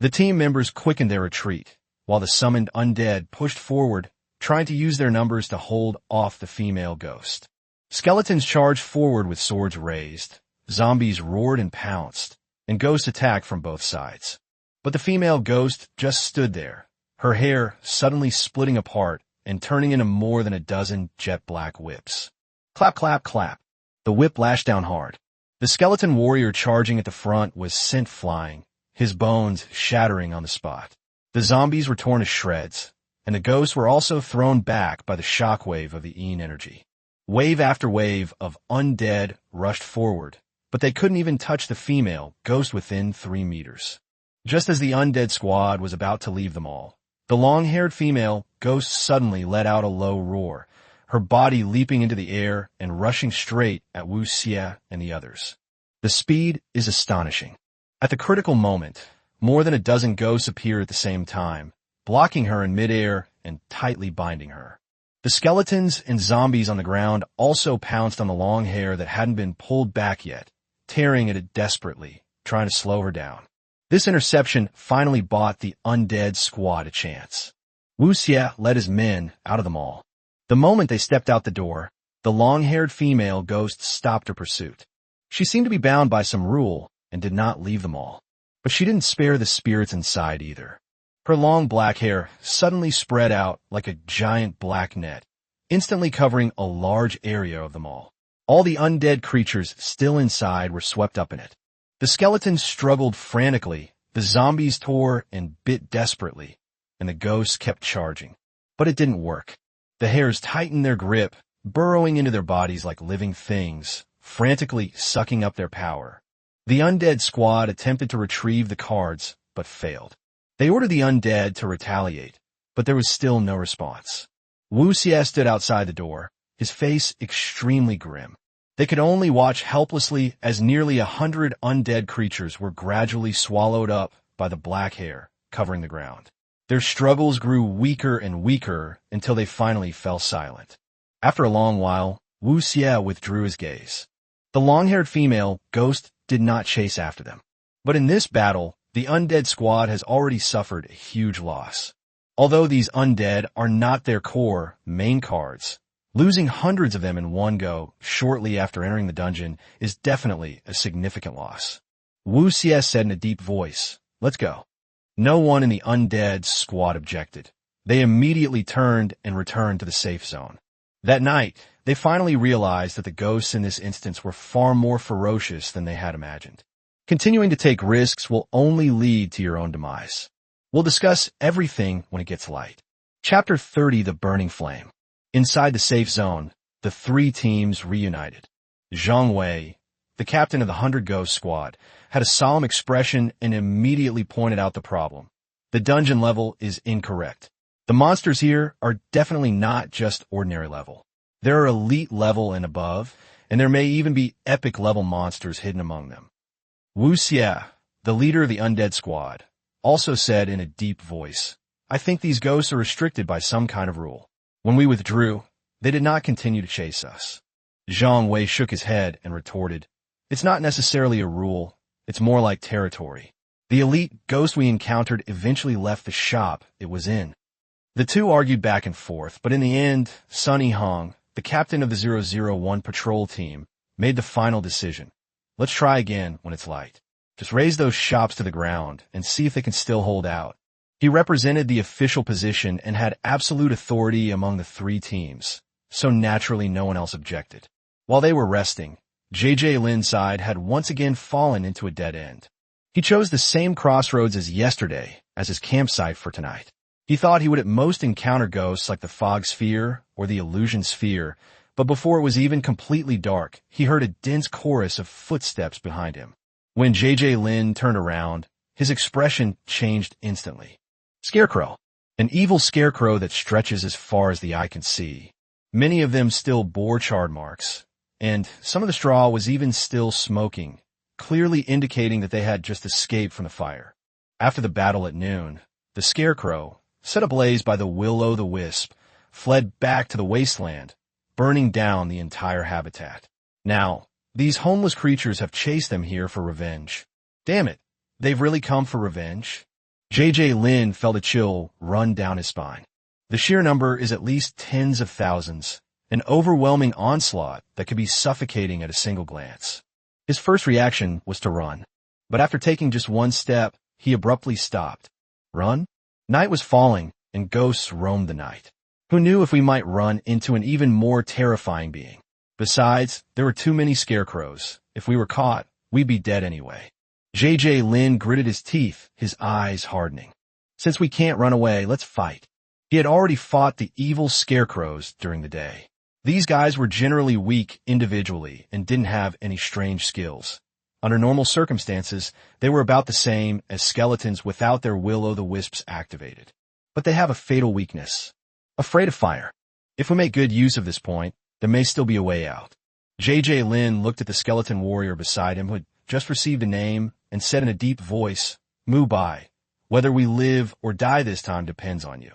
The team members quickened their retreat, while the summoned undead pushed forward, trying to use their numbers to hold off the female ghost. Skeletons charged forward with swords raised, zombies roared and pounced, and ghosts attacked from both sides. But the female ghost just stood there, her hair suddenly splitting apart and turning into more than a dozen jet-black whips. Clap, clap, clap. The whip lashed down hard. The skeleton warrior charging at the front was sent flying, his bones shattering on the spot. The zombies were torn to shreds, and the ghosts were also thrown back by the shockwave of the Een energy. Wave after wave of undead rushed forward, but they couldn't even touch the female ghost within 3 meters. Just as the undead squad was about to leave them all, the long-haired female ghost suddenly let out a low roar, her body leaping into the air and rushing straight at Wu Xie and the others. The speed is astonishing. At the critical moment, more than a dozen ghosts appear at the same time, blocking her in midair and tightly binding her. The skeletons and zombies on the ground also pounced on the long hair that hadn't been pulled back yet, tearing at it desperately, trying to slow her down. This interception finally bought the undead squad a chance. Wu Xie led his men out of them all. The moment they stepped out the door, the long-haired female ghost stopped her pursuit. She seemed to be bound by some rule and did not leave them all. But she didn't spare the spirits inside either. Her long black hair suddenly spread out like a giant black net, instantly covering a large area of them all. All the undead creatures still inside were swept up in it. The skeletons struggled frantically, the zombies tore and bit desperately, and the ghosts kept charging. But it didn't work. The hairs tightened their grip, burrowing into their bodies like living things, frantically sucking up their power. The undead squad attempted to retrieve the cards, but failed. They ordered the undead to retaliate, but there was still no response. Wu Xie stood outside the door, his face extremely grim. They could only watch helplessly as nearly 100 undead creatures were gradually swallowed up by the black hair covering the ground. Their struggles grew weaker and weaker until they finally fell silent. After a long while, Wu Xie withdrew his gaze. The long-haired female ghost did not chase after them. But in this battle, the undead squad has already suffered a huge loss. Although these undead are not their core main cards, losing hundreds of them in one go shortly after entering the dungeon is definitely a significant loss. Wu Xie said in a deep voice, "Let's go." No one in the undead squad objected. They immediately turned and returned to the safe zone. That night, they finally realized that the ghosts in this instance were far more ferocious than they had imagined. Continuing to take risks will only lead to your own demise. We'll discuss everything when it gets light. Chapter 30, The Burning Flame. Inside the safe zone, the 3 teams reunited. Zhang Wei, the captain of the 100 Ghost Squad, had a solemn expression and immediately pointed out the problem. The dungeon level is incorrect. The monsters here are definitely not just ordinary level. There are elite level and above, and there may even be epic level monsters hidden among them. Wu Xie, the leader of the undead squad, also said in a deep voice, "I think these ghosts are restricted by some kind of rule. When we withdrew, they did not continue to chase us." Zhang Wei shook his head and retorted, "It's not necessarily a rule, it's more like territory. The elite ghost we encountered eventually left the shop it was in." The two argued back and forth, but in the end, Sun Yihong, the captain of the 001 patrol team, made the final decision. "Let's try again when it's light. Just raise those shops to the ground and see if they can still hold out." He represented the official position and had absolute authority among the 3 teams, so naturally no one else objected. While they were resting, JJ Lin's side had once again fallen into a dead end. He chose the same crossroads as yesterday as his campsite for tonight. He thought he would at most encounter ghosts like the fog sphere or the illusion sphere, but before it was even completely dark, he heard a dense chorus of footsteps behind him. When JJ Lin turned around, his expression changed instantly. Scarecrow. An evil scarecrow that stretches as far as the eye can see. Many of them still bore charred marks, and some of the straw was even still smoking, clearly indicating that they had just escaped from the fire. After the battle at noon, the scarecrow, set ablaze by the will-o'-the-wisp, fled back to the wasteland, burning down the entire habitat. Now, these homeless creatures have chased them here for revenge. Damn it, they've really come for revenge? JJ Lin felt a chill run down his spine. The sheer number is at least tens of thousands, an overwhelming onslaught that could be suffocating at a single glance. His first reaction was to run, but after taking just one step, he abruptly stopped. Run? Night was falling, and ghosts roamed the night. Who knew if we might run into an even more terrifying being? Besides, there were too many scarecrows. If we were caught, we'd be dead anyway. JJ Lin gritted his teeth, his eyes hardening. Since we can't run away, let's fight. He had already fought the evil scarecrows during the day. These guys were generally weak individually and didn't have any strange skills. Under normal circumstances, they were about the same as skeletons without their will-o'-the-wisps activated. But they have a fatal weakness. Afraid of fire. If we make good use of this point, there may still be a way out. JJ Lin looked at the skeleton warrior beside him who had just received a name and said in a deep voice, "Mu Bai, whether we live or die this time depends on you."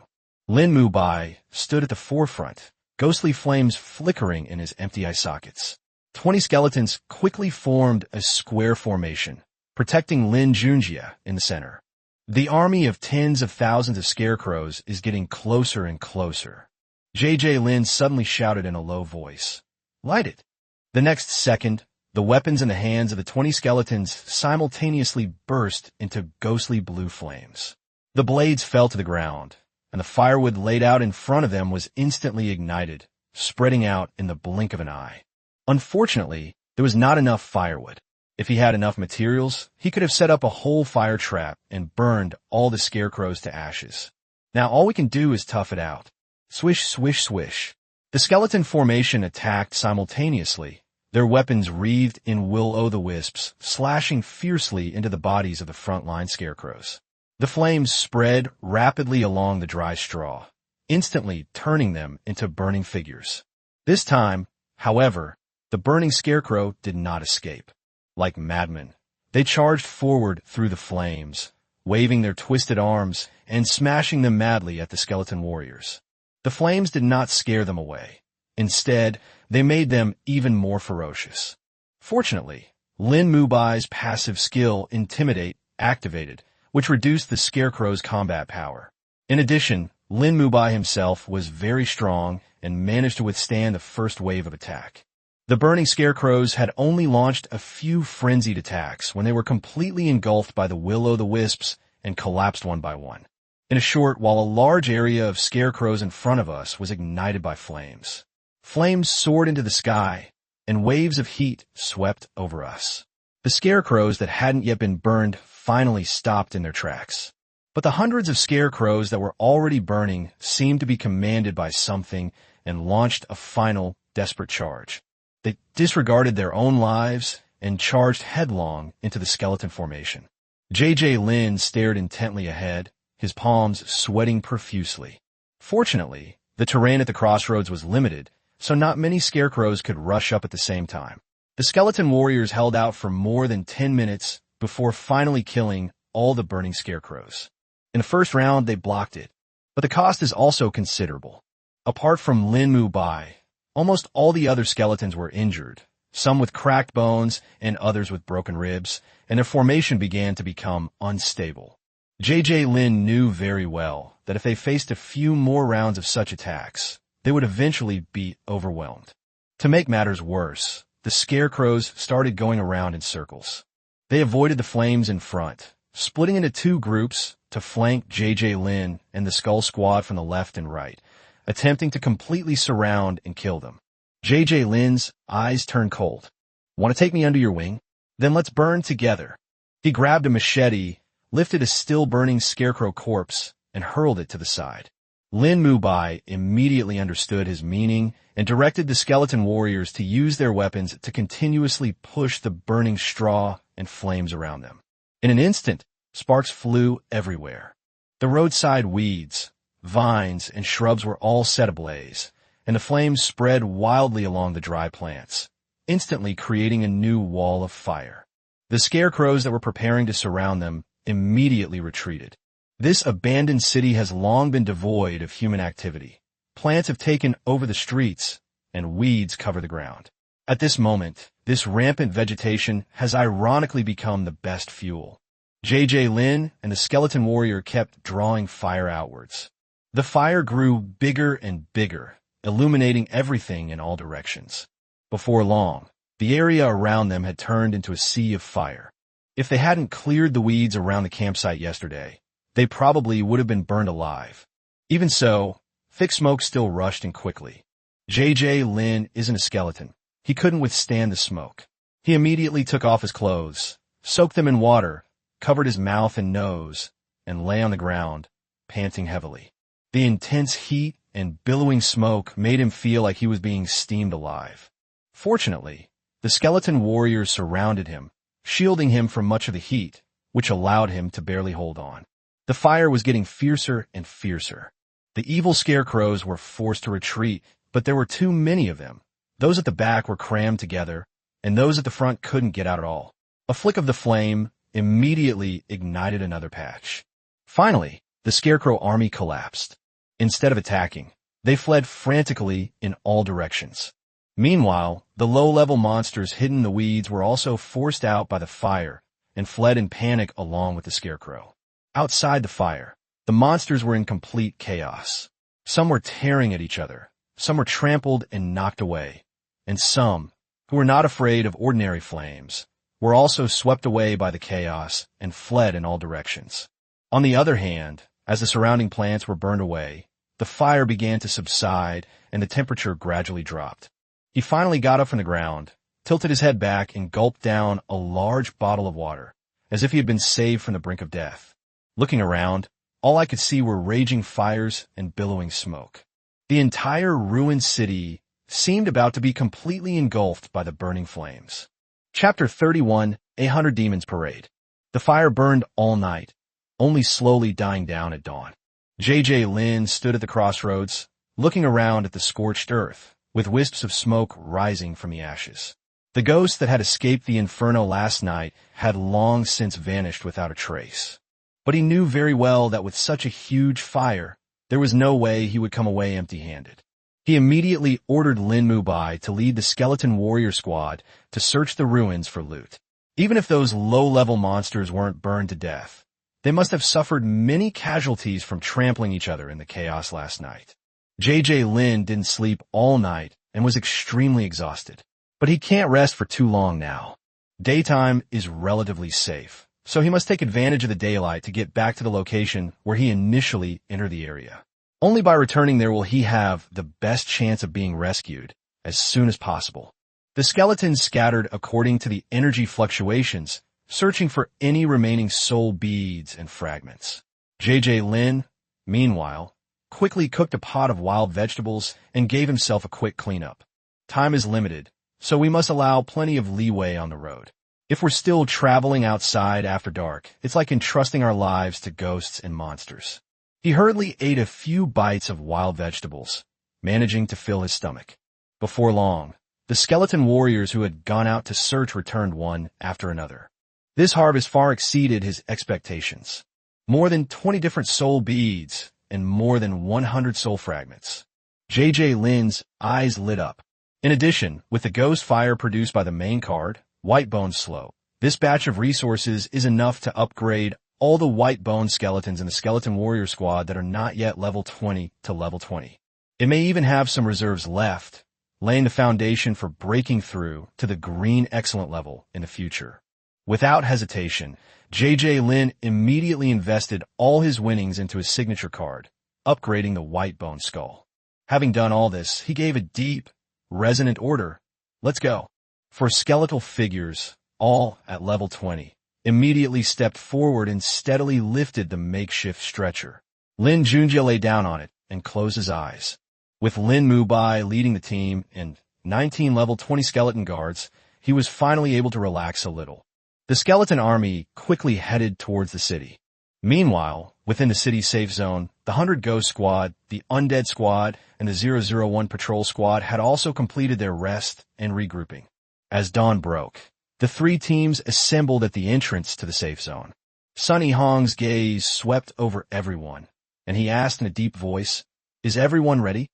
Lin Mu Bai stood at the forefront, ghostly flames flickering in his empty eye sockets. 20 skeletons quickly formed a square formation, protecting Lin Junjie in the center. The army of tens of thousands of scarecrows is getting closer and closer. JJ Lin suddenly shouted in a low voice, "Light it." The next second, the weapons in the hands of the 20 skeletons simultaneously burst into ghostly blue flames. The blades fell to the ground, and the firewood laid out in front of them was instantly ignited, spreading out in the blink of an eye. Unfortunately, there was not enough firewood. If he had enough materials, he could have set up a whole fire trap and burned all the scarecrows to ashes. Now all we can do is tough it out. Swish, swish, swish. The skeleton formation attacked simultaneously, their weapons wreathed in will-o'-the-wisps, slashing fiercely into the bodies of the front-line scarecrows. The flames spread rapidly along the dry straw, instantly turning them into burning figures. This time, however, the burning scarecrow did not escape. Like madmen, they charged forward through the flames, waving their twisted arms and smashing them madly at the skeleton warriors. The flames did not scare them away. Instead, they made them even more ferocious. Fortunately, Lin Mu Bai's passive skill Intimidate activated, which reduced the scarecrow's combat power. In addition, Lin Mu Bai himself was very strong and managed to withstand the first wave of attack. The burning scarecrows had only launched a few frenzied attacks when they were completely engulfed by the will-o'-the-wisps and collapsed one by one. In a short while, a large area of scarecrows in front of us was ignited by flames. Flames soared into the sky, and waves of heat swept over us. The scarecrows that hadn't yet been burned finally stopped in their tracks. But the hundreds of scarecrows that were already burning seemed to be commanded by something and launched a final, desperate charge. They disregarded their own lives and charged headlong into the skeleton formation. JJ Lin stared intently ahead, his palms sweating profusely. Fortunately, the terrain at the crossroads was limited, so not many scarecrows could rush up at the same time. The skeleton warriors held out for more than 10 minutes before finally killing all the burning scarecrows. In the first round, they blocked it, but the cost is also considerable. Apart from Lin Mu Bai, almost all the other skeletons were injured, some with cracked bones and others with broken ribs, and their formation began to become unstable. JJ Lin knew very well that if they faced a few more rounds of such attacks, they would eventually be overwhelmed. To make matters worse, the scarecrows started going around in circles. They avoided the flames in front, splitting into two groups to flank JJ Lin and the Skull Squad from the left and right, attempting to completely surround and kill them. JJ Lin's eyes turned cold. "Want to take me under your wing? Then let's burn together." He grabbed a machete, lifted a still-burning scarecrow corpse, and hurled it to the side. Lin Mu Bai immediately understood his meaning and directed the skeleton warriors to use their weapons to continuously push the burning straw and flames around them. In an instant, sparks flew everywhere. The roadside weeds, vines, and shrubs were all set ablaze, and the flames spread wildly along the dry plants, instantly creating a new wall of fire. The scarecrows that were preparing to surround them immediately retreated. This abandoned city has long been devoid of human activity. Plants have taken over the streets, and weeds cover the ground. At this moment, this rampant vegetation has ironically become the best fuel. JJ Lin and the skeleton warrior kept drawing fire outwards. The fire grew bigger and bigger, illuminating everything in all directions. Before long, the area around them had turned into a sea of fire. If they hadn't cleared the weeds around the campsite yesterday, they probably would have been burned alive. Even so, thick smoke still rushed in quickly. Lin isn't a skeleton. He couldn't withstand the smoke. He immediately took off his clothes, soaked them in water, covered his mouth and nose, and lay on the ground, panting heavily. The intense heat and billowing smoke made him feel like he was being steamed alive. Fortunately, the skeleton warriors surrounded him, shielding him from much of the heat, which allowed him to barely hold on. The fire was getting fiercer and fiercer. The evil scarecrows were forced to retreat, but there were too many of them. Those at the back were crammed together, and those at the front couldn't get out at all. A flick of the flame immediately ignited another patch. Finally, the scarecrow army collapsed. Instead of attacking, they fled frantically in all directions. Meanwhile, the low-level monsters hidden in the weeds were also forced out by the fire and fled in panic along with the scarecrow. Outside the fire, the monsters were in complete chaos. Some were tearing at each other, some were trampled and knocked away, and some, who were not afraid of ordinary flames, were also swept away by the chaos and fled in all directions. On the other hand, as the surrounding plants were burned away, the fire began to subside and the temperature gradually dropped. He finally got up from the ground, tilted his head back, and gulped down a large bottle of water, as if he had been saved from the brink of death. Looking around, all I could see were raging fires and billowing smoke. The entire ruined city seemed about to be completely engulfed by the burning flames. Chapter 31, 100 Demons Parade. The fire burned all night, only slowly dying down at dawn. Lin stood at the crossroads, looking around at the scorched earth, with wisps of smoke rising from the ashes. The ghost that had escaped the inferno last night had long since vanished without a trace. But he knew very well that with such a huge fire, there was no way he would come away empty-handed. He immediately ordered Lin Junjie to lead the skeleton warrior squad to search the ruins for loot. Even if those low-level monsters weren't burned to death, they must have suffered many casualties from trampling each other in the chaos last night. Lin didn't sleep all night and was extremely exhausted. But he can't rest for too long now. Daytime is relatively safe, so he must take advantage of the daylight to get back to the location where he initially entered the area. Only by returning there will he have the best chance of being rescued as soon as possible. The skeletons scattered according to the energy fluctuations, searching for any remaining soul beads and fragments. Lin, meanwhile, quickly cooked a pot of wild vegetables and gave himself a quick cleanup. Time is limited, so we must allow plenty of leeway on the road. If we're still traveling outside after dark, it's like entrusting our lives to ghosts and monsters. He hurriedly ate a few bites of wild vegetables, managing to fill his stomach. Before long, the skeleton warriors who had gone out to search returned one after another. This harvest far exceeded his expectations. More than 20 different soul beads and more than 100 soul fragments. Lin's eyes lit up. In addition, with the ghost fire produced by the main card, White Bone Slow, this batch of resources is enough to upgrade all the white bone skeletons in the skeleton warrior squad that are not yet level 20 to level 20. It may even have some reserves left, laying the foundation for breaking through to the green excellent level in the future. Without hesitation, Lin immediately invested all his winnings into his signature card, upgrading the white bone skull. Having done all this, he gave a deep, resonant order. Let's go. For skeletal figures, all at level 20, immediately stepped forward and steadily lifted the makeshift stretcher. Lin Junjie lay down on it and closed his eyes. With Lin Junjie leading the team and 19 level 20 skeleton guards, he was finally able to relax a little. The skeleton army quickly headed towards the city. Meanwhile, within the city's safe zone, the 100 Ghost Squad, the Undead Squad, and the 001 Patrol Squad had also completed their rest and regrouping. As dawn broke, the three teams assembled at the entrance to the safe zone. Sunny Hong's gaze swept over everyone, and he asked in a deep voice, "Is everyone ready?"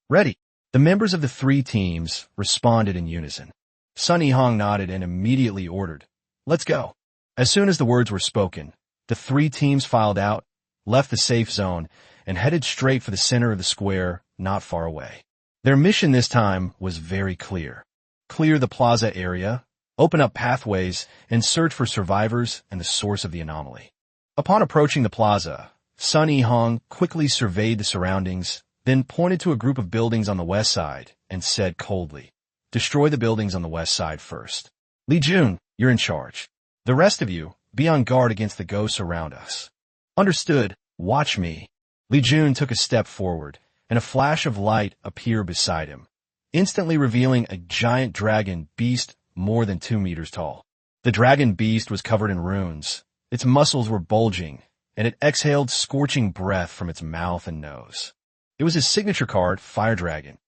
"Ready." The members of the three teams responded in unison. Sunny Hong nodded and immediately ordered, "Let's go." As soon as the words were spoken, the three teams filed out, left the safe zone, and headed straight for the center of the square, not far away. Their mission this time was very clear. Clear the plaza area, open up pathways, and search for survivors and the source of the anomaly. Upon approaching the plaza, Sun Yihong quickly surveyed the surroundings, then pointed to a group of buildings on the west side and said coldly, "Destroy the buildings on the west side first. Li Jun, you're in charge. The rest of you, be on guard against the ghosts around us." "Understood. Watch me." Li Jun took a step forward, and a flash of light appeared beside him, instantly revealing a giant dragon beast more than 2 meters tall. The dragon beast was covered in runes. Its muscles were bulging, and it exhaled scorching breath from its mouth and nose. It was his signature card, Fire Dragon.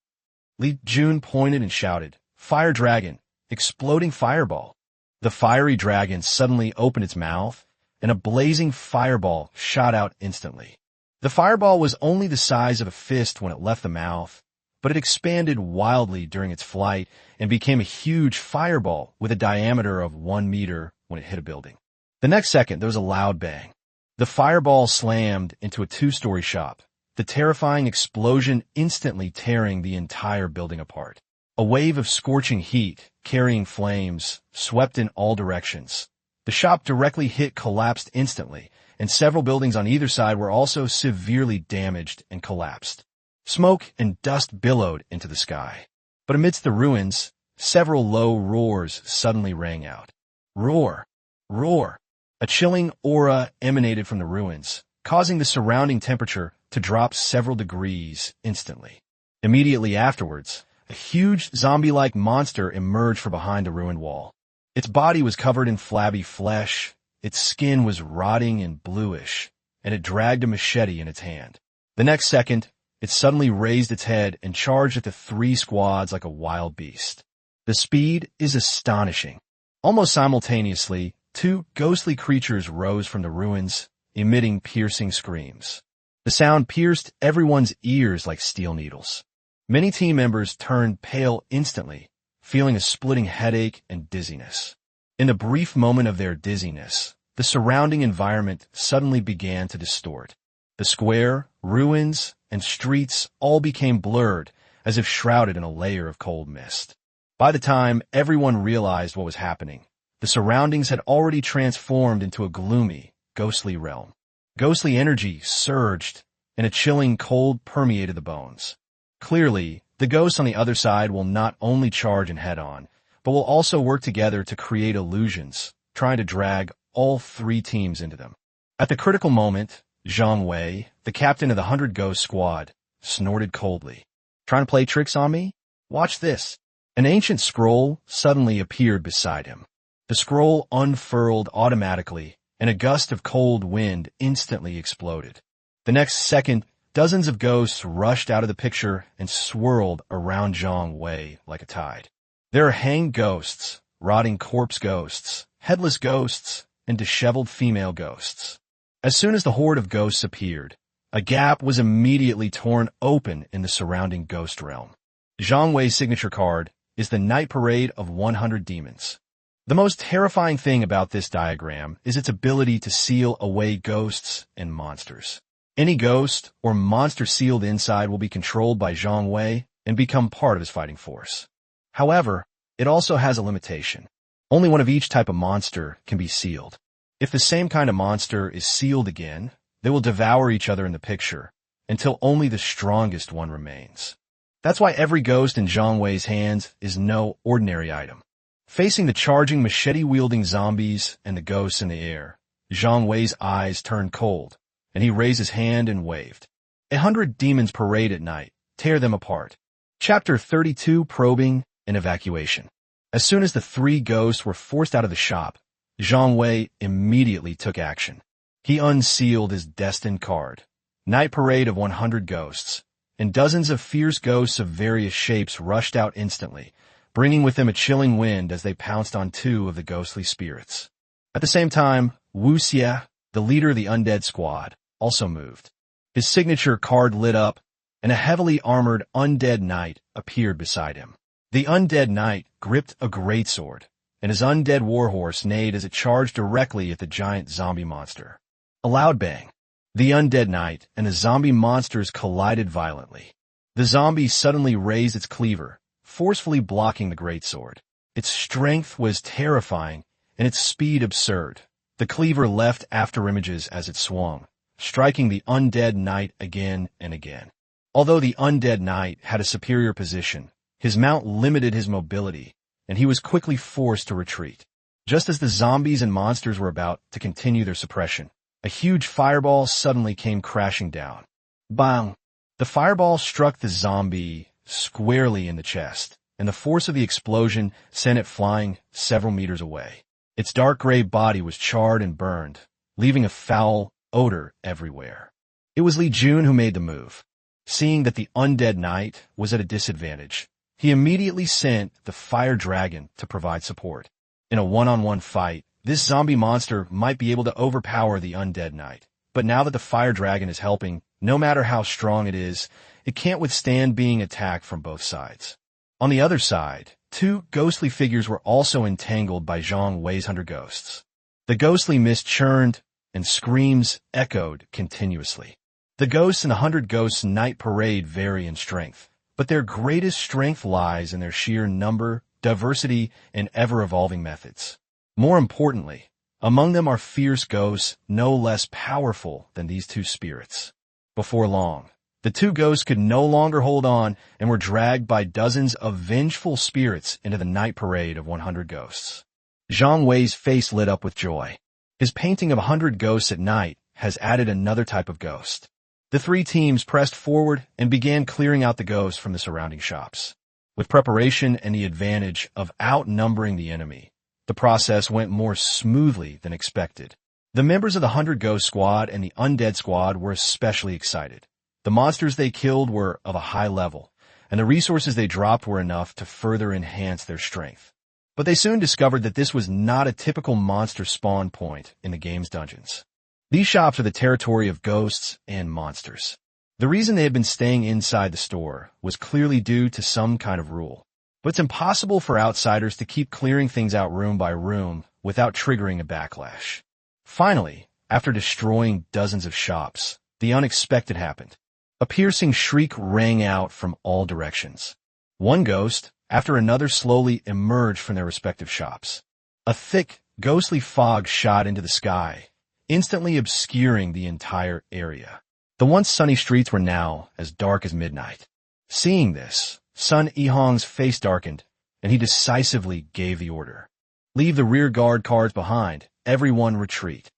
Li Jun pointed and shouted, "Fire Dragon, exploding fireball." The fiery dragon suddenly opened its mouth, and a blazing fireball shot out instantly. The fireball was only the size of a fist when it left the mouth, but it expanded wildly during its flight and became a huge fireball with a diameter of 1 meter when it hit a building. The next second, there was a loud bang. The fireball slammed into a 2-story shop, the terrifying explosion instantly tearing the entire building apart. A wave of scorching heat, carrying flames, swept in all directions. The shop directly hit collapsed instantly, and several buildings on either side were also severely damaged and collapsed. Smoke and dust billowed into the sky. But amidst the ruins, several low roars suddenly rang out. Roar! Roar! A chilling aura emanated from the ruins, causing the surrounding temperature to drop several degrees instantly. Immediately afterwards, a huge zombie-like monster emerged from behind a ruined wall. Its body was covered in flabby flesh, its skin was rotting and bluish, and it dragged a machete in its hand. The next second, it suddenly raised its head and charged at the 3 squads like a wild beast. The speed is astonishing. Almost simultaneously, 2 ghostly creatures rose from the ruins, emitting piercing screams. The sound pierced everyone's ears like steel needles. Many team members turned pale instantly, feeling a splitting headache and dizziness. In the brief moment of their dizziness, the surrounding environment suddenly began to distort. The square, ruins, and streets all became blurred, as if shrouded in a layer of cold mist. By the time everyone realized what was happening, the surroundings had already transformed into a gloomy, ghostly realm. Ghostly energy surged, and a chilling cold permeated the bones. Clearly, the ghosts on the other side will not only charge and head on, but will also work together to create illusions, trying to drag all 3 teams into them. At the critical moment, Zhang Wei, the captain of the 100 Ghost Squad, snorted coldly. "Trying to play tricks on me? Watch this." An ancient scroll suddenly appeared beside him. The scroll unfurled automatically, and a gust of cold wind instantly exploded. The next second, dozens of ghosts rushed out of the picture and swirled around Zhang Wei like a tide. There are hanged ghosts, rotting corpse ghosts, headless ghosts, and disheveled female ghosts. As soon as the horde of ghosts appeared, a gap was immediately torn open in the surrounding ghost realm. Zhang Wei's signature card is the Night Parade of 100 Demons. The most terrifying thing about this diagram is its ability to seal away ghosts and monsters. Any ghost or monster sealed inside will be controlled by Zhang Wei and become part of his fighting force. However, it also has a limitation. Only one of each type of monster can be sealed. If the same kind of monster is sealed again, they will devour each other in the picture until only the strongest one remains. That's why every ghost in Zhang Wei's hands is no ordinary item. Facing the charging machete-wielding zombies and the ghosts in the air, Zhang Wei's eyes turned cold, and he raised his hand and waved. 100 demons parade at night, tear them apart. Chapter 32, Probing and Evacuation. As soon as the 3 ghosts were forced out of the shop, Zhang Wei immediately took action. He unsealed his destined card, Night Parade of 100 Ghosts, and dozens of fierce ghosts of various shapes rushed out instantly, bringing with them a chilling wind as they pounced on 2 of the ghostly spirits. At the same time, Wu Xie, the leader of the Undead squad, also moved. His signature card lit up, and a heavily armored Undead Knight appeared beside him. The Undead Knight gripped a greatsword, and his undead warhorse neighed as it charged directly at the giant zombie monster. A loud bang. The undead knight and the zombie monsters collided violently. The zombie suddenly raised its cleaver, forcefully blocking the greatsword. Its strength was terrifying, and its speed absurd. The cleaver left afterimages as it swung, striking the undead knight again and again. Although the undead knight had a superior position, his mount limited his mobility, and he was quickly forced to retreat. Just as the zombies and monsters were about to continue their suppression, a huge fireball suddenly came crashing down. Bang! The fireball struck the zombie squarely in the chest, and the force of the explosion sent it flying several meters away. Its dark gray body was charred and burned, leaving a foul odor everywhere. It was Lin Junjie who made the move. Seeing that the undead knight was at a disadvantage, he immediately sent the fire dragon to provide support. In a one-on-one fight, this zombie monster might be able to overpower the undead knight. But now that the fire dragon is helping, no matter how strong it is, it can't withstand being attacked from both sides. On the other side, two ghostly figures were also entangled by Zhang Wei's 100 ghosts. The ghostly mist churned, and screams echoed continuously. The ghosts in the 100 Ghosts Night Parade vary in strength, but their greatest strength lies in their sheer number, diversity, and ever-evolving methods. More importantly, among them are fierce ghosts no less powerful than these two spirits. Before long, the two ghosts could no longer hold on and were dragged by dozens of vengeful spirits into the night parade of 100 ghosts. Zhang Wei's face lit up with joy. His painting of 100 ghosts at night has added another type of ghost. The three teams pressed forward and began clearing out the ghosts from the surrounding shops. With preparation and the advantage of outnumbering the enemy, the process went more smoothly than expected. The members of the 100 Ghost Squad and the Undead Squad were especially excited. The monsters they killed were of a high level, and the resources they dropped were enough to further enhance their strength. But they soon discovered that this was not a typical monster spawn point in the game's dungeons. These shops are the territory of ghosts and monsters. The reason they had been staying inside the store was clearly due to some kind of rule. But it's impossible for outsiders to keep clearing things out room by room without triggering a backlash. Finally, after destroying dozens of shops, the unexpected happened. A piercing shriek rang out from all directions. One ghost, after another, slowly emerged from their respective shops. A thick, ghostly fog shot into the sky, instantly obscuring the entire area. The once sunny streets were now as dark as midnight. Seeing this, Sun Yihong's face darkened, and he decisively gave the order. Leave the rear guard cards behind, everyone retreat.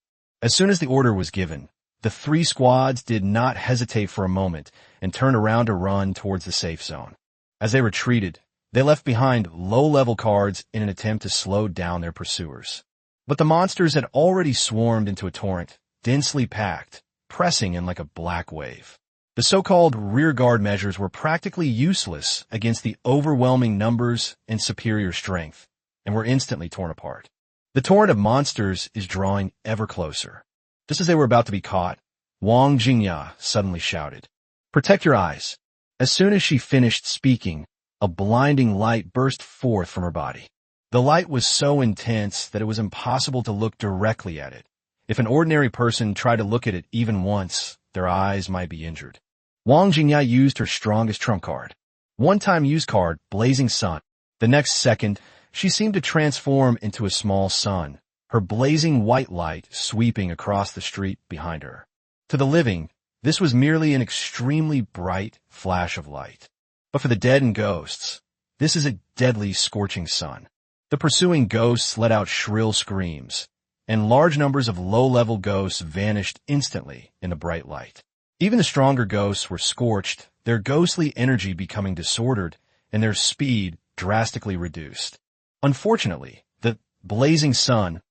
As soon as the order was given, the three squads did not hesitate for a moment and turned around to run towards the safe zone. As they retreated, they left behind low-level cards in an attempt to slow down their pursuers. But the monsters had already swarmed into a torrent, densely packed, pressing in like a black wave. The so-called rearguard measures were practically useless against the overwhelming numbers and superior strength, and were instantly torn apart. The torrent of monsters is drawing ever closer. Just as they were about to be caught, Wang Jingya suddenly shouted, "Protect your eyes." As soon as she finished speaking, a blinding light burst forth from her body. The light was so intense that it was impossible to look directly at it. If an ordinary person tried to look at it even once, their eyes might be injured. Wang Jingya used her strongest trump card. One-time use card, Blazing Sun. The next second, she seemed to transform into a small sun, her blazing white light sweeping across the street behind her. To the living, this was merely an extremely bright flash of light. But for the dead and ghosts, this is a deadly scorching sun. The pursuing ghosts let out shrill screams, and large numbers of low-level ghosts vanished instantly in the bright light. Even the stronger ghosts were scorched, their ghostly energy becoming disordered, and their speed drastically reduced. Unfortunately, the blazing sun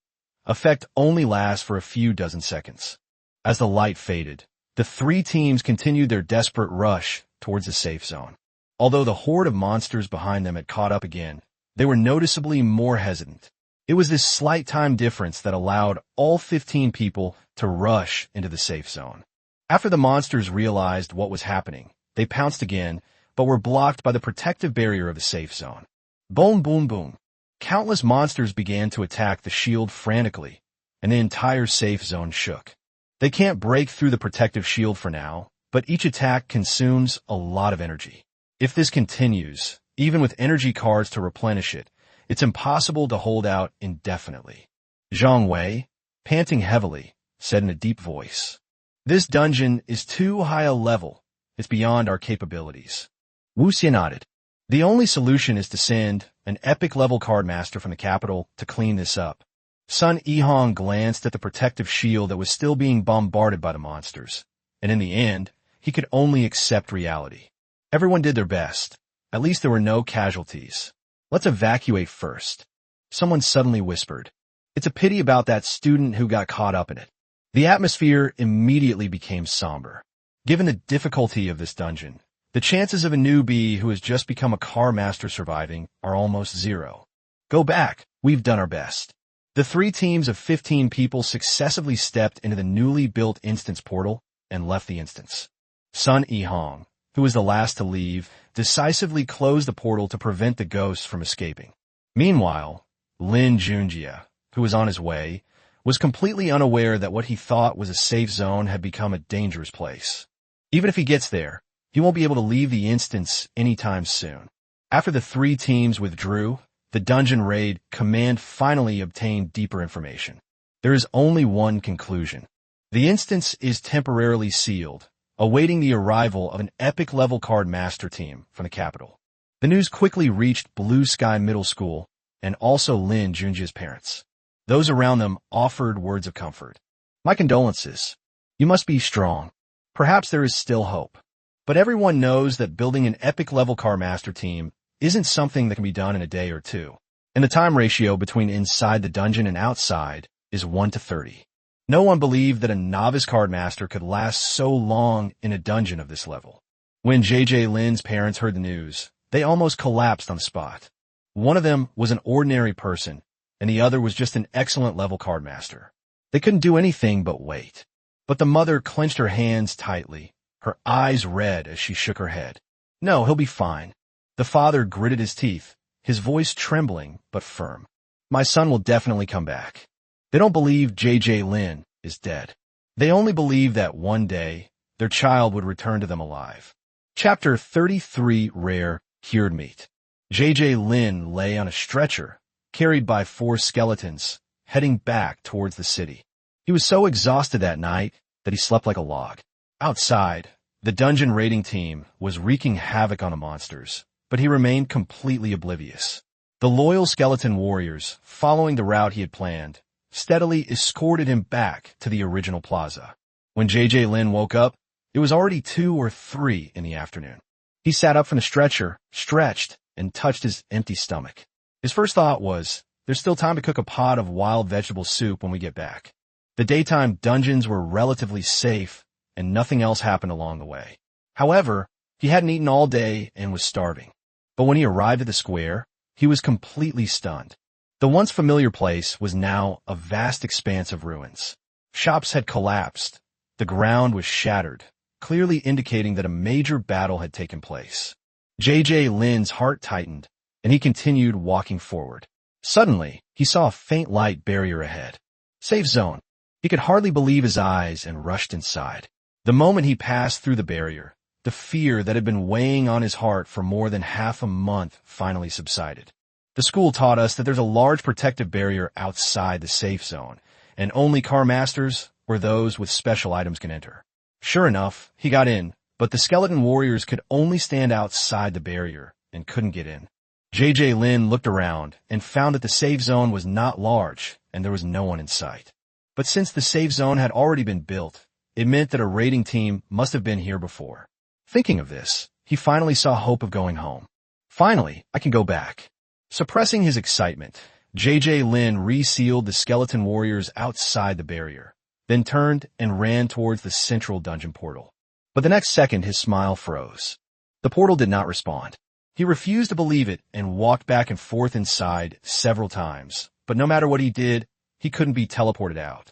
effect only lasts for a few dozen seconds. As the light faded, the three teams continued their desperate rush towards the safe zone. Although the horde of monsters behind them had caught up again, they were noticeably more hesitant. It was this slight time difference that allowed all 15 people to rush into the safe zone. After the monsters realized what was happening, they pounced again, but were blocked by the protective barrier of the safe zone. Boom, boom, boom. Countless monsters began to attack the shield frantically, and the entire safe zone shook. They can't break through the protective shield for now, but each attack consumes a lot of energy. If this continues, even with energy cards to replenish it, it's impossible to hold out indefinitely. Zhang Wei, panting heavily, said in a deep voice, "This dungeon is too high a level. It's beyond our capabilities." Wu Xie nodded. "The only solution is to send an epic-level card master from the capital to clean this up." Sun Yihong glanced at the protective shield that was still being bombarded by the monsters, and in the end, he could only accept reality. Everyone did their best. At least there were no casualties. "Let's evacuate first," someone suddenly whispered. "It's a pity about that student who got caught up in it." The atmosphere immediately became somber. Given the difficulty of this dungeon, the chances of a newbie who has just become a car master surviving are almost zero. "Go back. We've done our best." The 3 teams of 15 people successively stepped into the newly built instance portal and left the instance. Sun Yihong, who was the last to leave, decisively closed the portal to prevent the ghosts from escaping. Meanwhile, Lin Junjie, who was on his way, was completely unaware that what he thought was a safe zone had become a dangerous place. Even if he gets there, he won't be able to leave the instance anytime soon. After the 3 teams withdrew, the dungeon raid command finally obtained deeper information. There is only one conclusion. The instance is temporarily sealed, awaiting the arrival of an epic-level card master team from the capital. The news quickly reached Blue Sky Middle School and also Lin Junjie's parents. Those around them offered words of comfort. "My condolences. You must be strong. Perhaps there is still hope." But everyone knows that building an epic-level car master team isn't something that can be done in a day or two, and the time ratio between inside the dungeon and outside is 1 to 30. No one believed that a novice card master could last so long in a dungeon of this level. When JJ Lin's parents heard the news, they almost collapsed on the spot. One of them was an ordinary person, and the other was just an excellent level card master. They couldn't do anything but wait. But the mother clenched her hands tightly, her eyes red as she shook her head. "No, he'll be fine." The father gritted his teeth, his voice trembling but firm. "My son will definitely come back." They don't believe JJ Lin is dead. They only believe that one day their child would return to them alive. Chapter 33, Rare Cured Meat. JJ Lin lay on a stretcher, carried by 4 skeletons, heading back towards the city. He was so exhausted that night that he slept like a log. Outside, the dungeon raiding team was wreaking havoc on the monsters, but he remained completely oblivious. The loyal skeleton warriors, following the route he had planned, steadily escorted him back to the original plaza. When JJ Lin woke up, it was already 2 or 3 in the afternoon. He sat up from the stretcher, stretched, and touched his empty stomach. His first thought was, there's still time to cook a pot of wild vegetable soup when we get back. The daytime dungeons were relatively safe, and nothing else happened along the way. However, he hadn't eaten all day and was starving. But when he arrived at the square, he was completely stunned. The once familiar place was now a vast expanse of ruins. Shops had collapsed. The ground was shattered, clearly indicating that a major battle had taken place. JJ Lin's heart tightened, and he continued walking forward. Suddenly, he saw a faint light barrier ahead. Safe zone. He could hardly believe his eyes and rushed inside. The moment he passed through the barrier, the fear that had been weighing on his heart for more than half a month finally subsided. The school taught us that there's a large protective barrier outside the safe zone, and only car masters or those with special items can enter. Sure enough, he got in, but the skeleton warriors could only stand outside the barrier and couldn't get in. JJ Lin looked around and found that the safe zone was not large and there was no one in sight. But since the safe zone had already been built, it meant that a raiding team must have been here before. Thinking of this, he finally saw hope of going home. Finally, I can go back. Suppressing his excitement, JJ Lin resealed the skeleton warriors outside the barrier, then turned and ran towards the central dungeon portal. But the next second, his smile froze. The portal did not respond. He refused to believe it and walked back and forth inside several times, but no matter what he did, he couldn't be teleported out.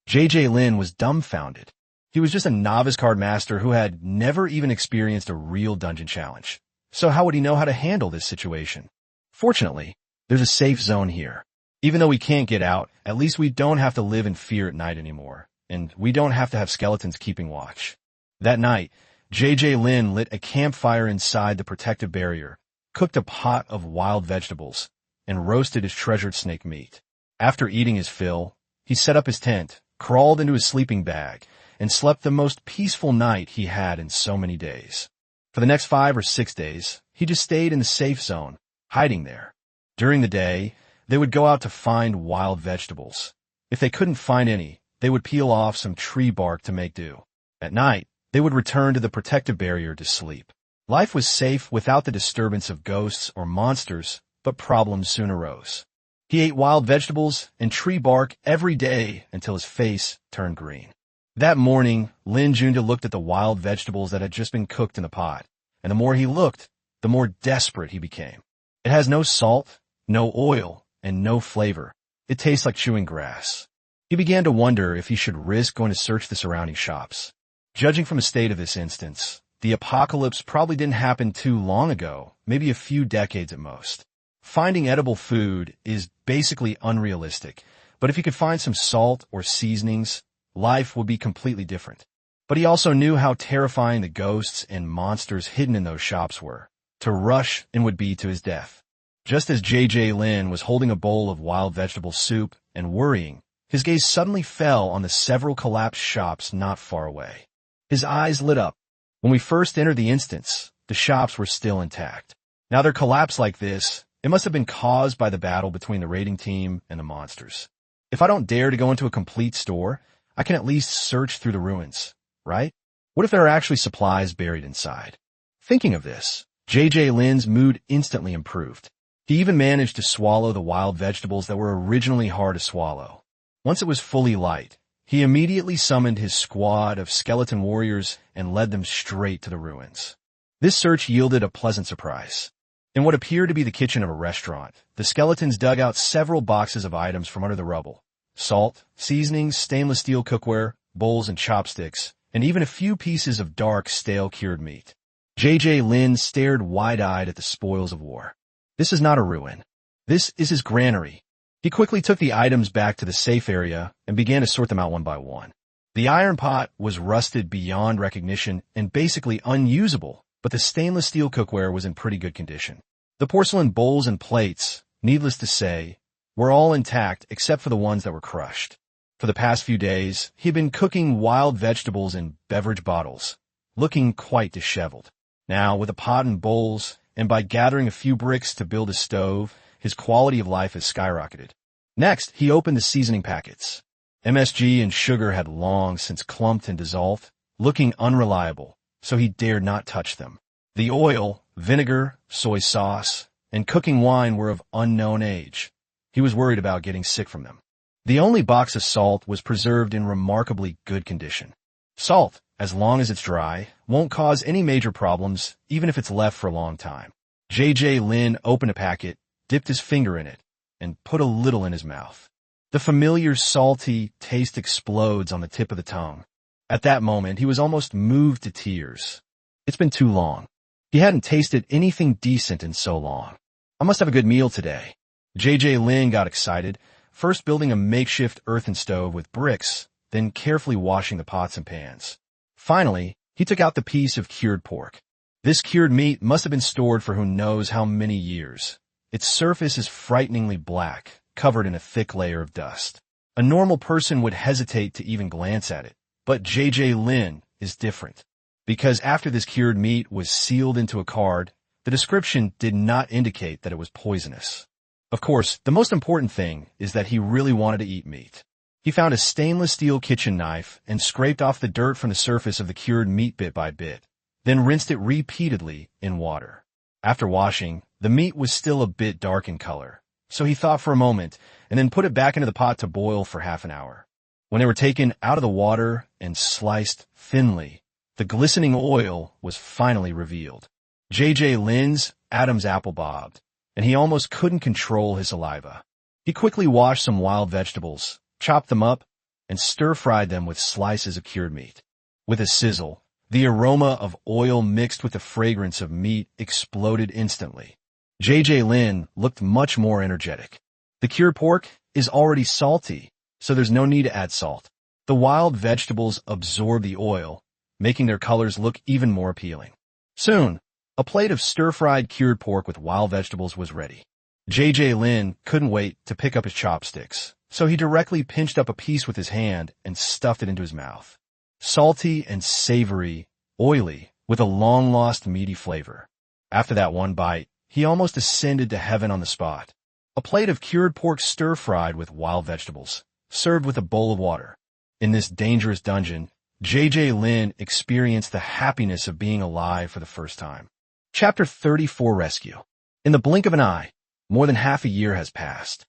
JJ Lin was dumbfounded. He was just a novice card master who had never even experienced a real dungeon challenge. So how would he know how to handle this situation? Fortunately, there's a safe zone here. Even though we can't get out, at least we don't have to live in fear at night anymore. and we don't have to have skeletons keeping watch. That night, JJ Lin lit a campfire inside the protective barrier, cooked a pot of wild vegetables, and roasted his treasured snake meat. After eating his fill, he set up his tent, crawled into his sleeping bag, and slept the most peaceful night he had in so many days. For the next 5 or 6 days, he just stayed in the safe zone, hiding there. During the day, they would go out to find wild vegetables. If they couldn't find any, they would peel off some tree bark to make do. At night, they would return to the protective barrier to sleep. Life was safe without the disturbance of ghosts or monsters, but problems soon arose. He ate wild vegetables and tree bark every day until his face turned green. That morning, Lin Junjie looked at the wild vegetables that had just been cooked in the pot, and the more he looked, the more desperate he became. It has no salt, no oil, and no flavor. It tastes like chewing grass. He began to wonder if he should risk going to search the surrounding shops. Judging from the state of this instance, the apocalypse probably didn't happen too long ago, maybe a few decades at most. Finding edible food is basically unrealistic, but if he could find some salt or seasonings, life would be completely different. But he also knew how terrifying the ghosts and monsters hidden in those shops were. To rush in would be to his death. Just as JJ Lin was holding a bowl of wild vegetable soup and worrying, his gaze suddenly fell on the several collapsed shops not far away. His eyes lit up. When we first entered the instance, the shops were still intact. Now their collapse like this, it must have been caused by the battle between the raiding team and the monsters. If I don't dare to go into a complete store, I can at least search through the ruins, right? What if there are actually supplies buried inside? Thinking of this, JJ Lin's mood instantly improved. He even managed to swallow the wild vegetables that were originally hard to swallow. Once it was fully light, he immediately summoned his squad of skeleton warriors and led them straight to the ruins. This search yielded a pleasant surprise. In what appeared to be the kitchen of a restaurant, the skeletons dug out several boxes of items from under the rubble. Salt, seasonings, stainless steel cookware, bowls and chopsticks, and even a few pieces of dark, stale cured meat. JJ Lin stared wide-eyed at the spoils of war. This is not a ruin. This is his granary. He quickly took the items back to the safe area and began to sort them out one by one. The iron pot was rusted beyond recognition and basically unusable, but the stainless steel cookware was in pretty good condition. The porcelain bowls and plates, needless to say, were all intact except for the ones that were crushed. For the past few days, he had been cooking wild vegetables in beverage bottles, looking quite disheveled. Now, with a pot and bowls, and by gathering a few bricks to build a stove, his quality of life has skyrocketed. Next, he opened the seasoning packets. MSG and sugar had long since clumped and dissolved, looking unreliable, so he dared not touch them. The oil, vinegar, soy sauce, and cooking wine were of unknown age. He was worried about getting sick from them. The only box of salt was preserved in remarkably good condition. Salt, as long as it's dry, won't cause any major problems, even if it's left for a long time. JJ Lin opened a packet, dipped his finger in it, and put a little in his mouth. The familiar salty taste explodes on the tip of the tongue. At that moment, he was almost moved to tears. It's been too long. He hadn't tasted anything decent in so long. I must have a good meal today. JJ Lin got excited, first building a makeshift earthen stove with bricks, then carefully washing the pots and pans. Finally, he took out the piece of cured pork. This cured meat must have been stored for who knows how many years. Its surface is frighteningly black, covered in a thick layer of dust. A normal person would hesitate to even glance at it, but JJ Lin is different. Because after this cured meat was sealed into a card, the description did not indicate that it was poisonous. Of course, the most important thing is that he really wanted to eat meat. He found a stainless steel kitchen knife and scraped off the dirt from the surface of the cured meat bit by bit, then rinsed it repeatedly in water. After washing, the meat was still a bit dark in color, so he thought for a moment and then put it back into the pot to boil for half an hour. When they were taken out of the water and sliced thinly, the glistening oil was finally revealed. JJ Lin's Adam's apple bobbed, and he almost couldn't control his saliva. He quickly washed some wild vegetables, chopped them up, and stir-fried them with slices of cured meat. With a sizzle, the aroma of oil mixed with the fragrance of meat exploded instantly. JJ Lin looked much more energetic. The cured pork is already salty, so there's no need to add salt. The wild vegetables absorb the oil, making their colors look even more appealing. Soon, a plate of stir-fried cured pork with wild vegetables was ready. Lin couldn't wait to pick up his chopsticks, so he directly pinched up a piece with his hand and stuffed it into his mouth. Salty and savory, oily, with a long-lost meaty flavor. After that one bite, he almost ascended to heaven on the spot. A plate of cured pork stir-fried with wild vegetables, served with a bowl of water. In this dangerous dungeon, Lin experienced the happiness of being alive for the first time. Chapter 34 Rescue. In the blink of an eye, more than half a year has passed.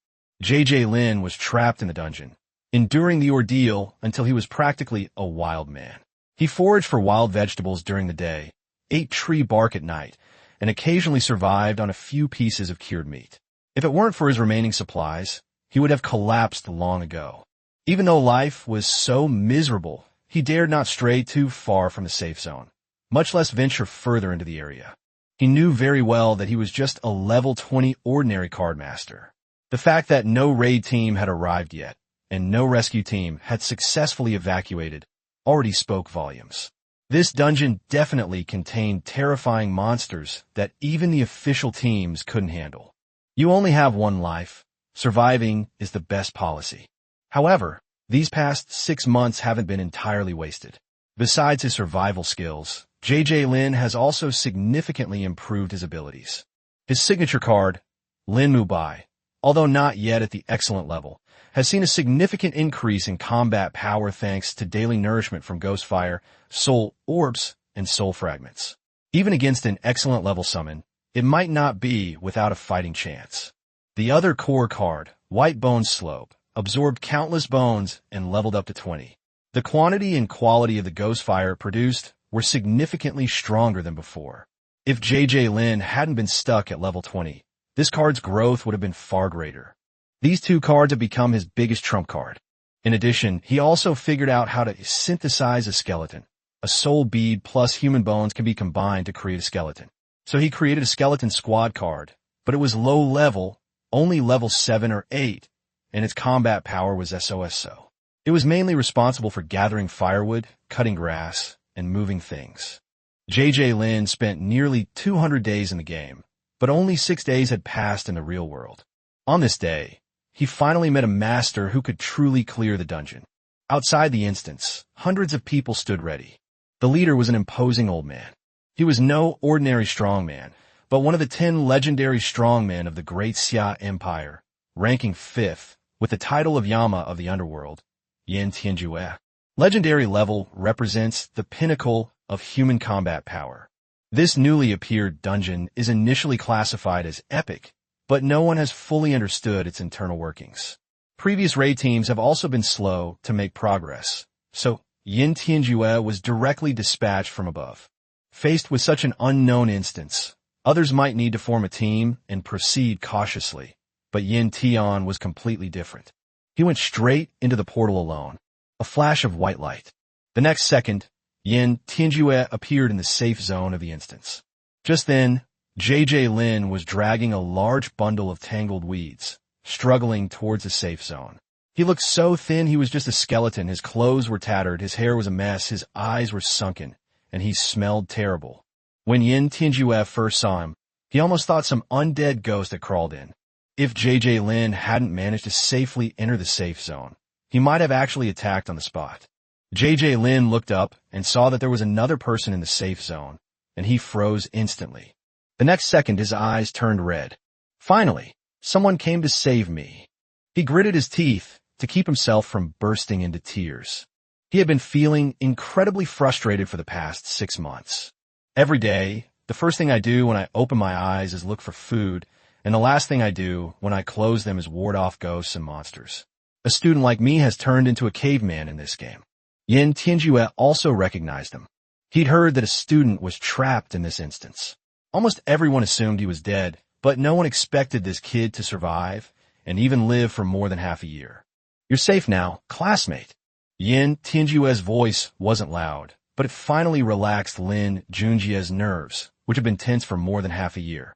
Lin was trapped in the dungeon, enduring the ordeal until he was practically a wild man. He foraged for wild vegetables during the day, ate tree bark at night, and occasionally survived on a few pieces of cured meat. If it weren't for his remaining supplies, he would have collapsed long ago. Even though life was so miserable, he dared not stray too far from the safe zone, much less venture further into the area. He knew very well that he was just a level 20 ordinary cardmaster. The fact that no raid team had arrived yet, and no rescue team had successfully evacuated, already spoke volumes. This dungeon definitely contained terrifying monsters that even the official teams couldn't handle. You only have one life. Surviving is the best policy. However, these past 6 months haven't been entirely wasted. Besides his survival skills, Lin has also significantly improved his abilities. His signature card, Lin Junjie, although not yet at the excellent level, has seen a significant increase in combat power thanks to daily nourishment from ghost fire, soul orbs, and soul fragments. Even against an excellent level summon, it might not be without a fighting chance. The other core card, White Bone Slope, absorbed countless bones and leveled up to 20. The quantity and quality of the ghost fire produced were significantly stronger than before. If Lin hadn't been stuck at level 20, this card's growth would have been far greater. These two cards have become his biggest trump card. In addition, he also figured out how to synthesize a skeleton. A soul bead plus human bones can be combined to create a skeleton. So he created a skeleton squad card, but it was low level, only level 7 or 8, and its combat power was SOSO. It was mainly responsible for gathering firewood, cutting grass, and moving things. Lin spent nearly 200 days in the game, but only 6 days had passed in the real world. On this day, he finally met a master who could truly clear the dungeon. Outside the instance, hundreds of people stood ready. The leader was an imposing old man. He was no ordinary strongman, but one of the 10 legendary strongmen of the Great Xia Empire, ranking 5th, with the title of Yama of the Underworld, Lin Junjie. Legendary level represents the pinnacle of human combat power. This newly appeared dungeon is initially classified as epic, but no one has fully understood its internal workings. Previous raid teams have also been slow to make progress, so Lin Junjie was directly dispatched from above. Faced with such an unknown instance, others might need to form a team and proceed cautiously, but Yin Tian was completely different. He went straight into the portal alone, a flash of white light. The next second, Lin Junjie appeared in the safe zone of the instance. Just then, Lin was dragging a large bundle of tangled weeds, struggling towards the safe zone. He looked so thin he was just a skeleton, his clothes were tattered, his hair was a mess, his eyes were sunken, and he smelled terrible. When Lin Junjie first saw him, he almost thought some undead ghost had crawled in. If Lin hadn't managed to safely enter the safe zone, he might have actually attacked on the spot. Lin looked up and saw that there was another person in the safe zone, and he froze instantly. The next second, his eyes turned red. Finally, someone came to save me. He gritted his teeth to keep himself from bursting into tears. He had been feeling incredibly frustrated for the past 6 months. Every day, the first thing I do when I open my eyes is look for food, and the last thing I do when I close them is ward off ghosts and monsters. A student like me has turned into a caveman in this game. Lin Junjie also recognized him. He'd heard that a student was trapped in this instance. Almost everyone assumed he was dead, but no one expected this kid to survive and even live for more than half a year. "You're safe now, classmate." Lin Junjie's voice wasn't loud, but it finally relaxed Lin Junjie's nerves, which had been tense for more than half a year.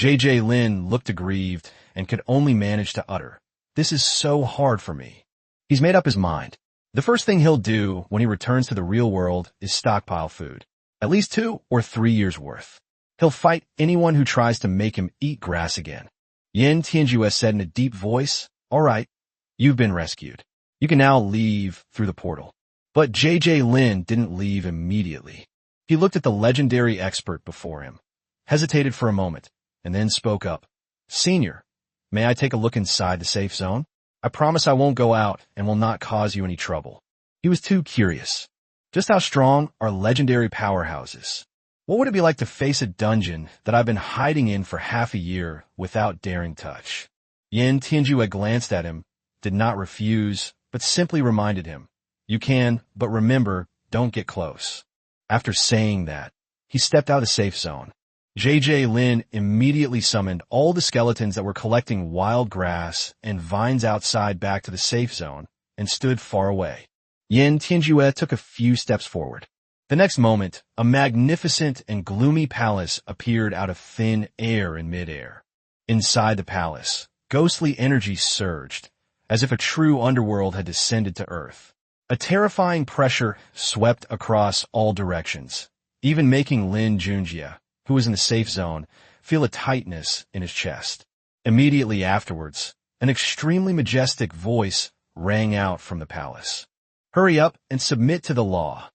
Lin looked aggrieved and could only manage to utter, "This is so hard for me." He's made up his mind. The first thing he'll do when he returns to the real world is stockpile food, at least 2 or 3 years worth. He'll fight anyone who tries to make him eat grass again. Lin Junjie said in a deep voice, "All right, you've been rescued. You can now leave through the portal." But JJ Lin didn't leave immediately. He looked at the legendary expert before him, hesitated for a moment, and then spoke up. "Senior, may I take a look inside the safe zone? I promise I won't go out and will not cause you any trouble." He was too curious. Just how strong are legendary powerhouses? What would it be like to face a dungeon that I've been hiding in for half a year without daring touch? Lin Junjie glanced at him, did not refuse, but simply reminded him, "You can, but remember, don't get close." After saying that, he stepped out of the safe zone. JJ Lin immediately summoned all the skeletons that were collecting wild grass and vines outside back to the safe zone and stood far away. Lin Junjie took a few steps forward. The next moment, a magnificent and gloomy palace appeared out of thin air in midair. Inside the palace, ghostly energy surged, as if a true underworld had descended to Earth. A terrifying pressure swept across all directions, even making Lin Junjie, who was in the safe zone, feel a tightness in his chest. Immediately afterwards, an extremely majestic voice rang out from the palace. "Hurry up and submit to the law."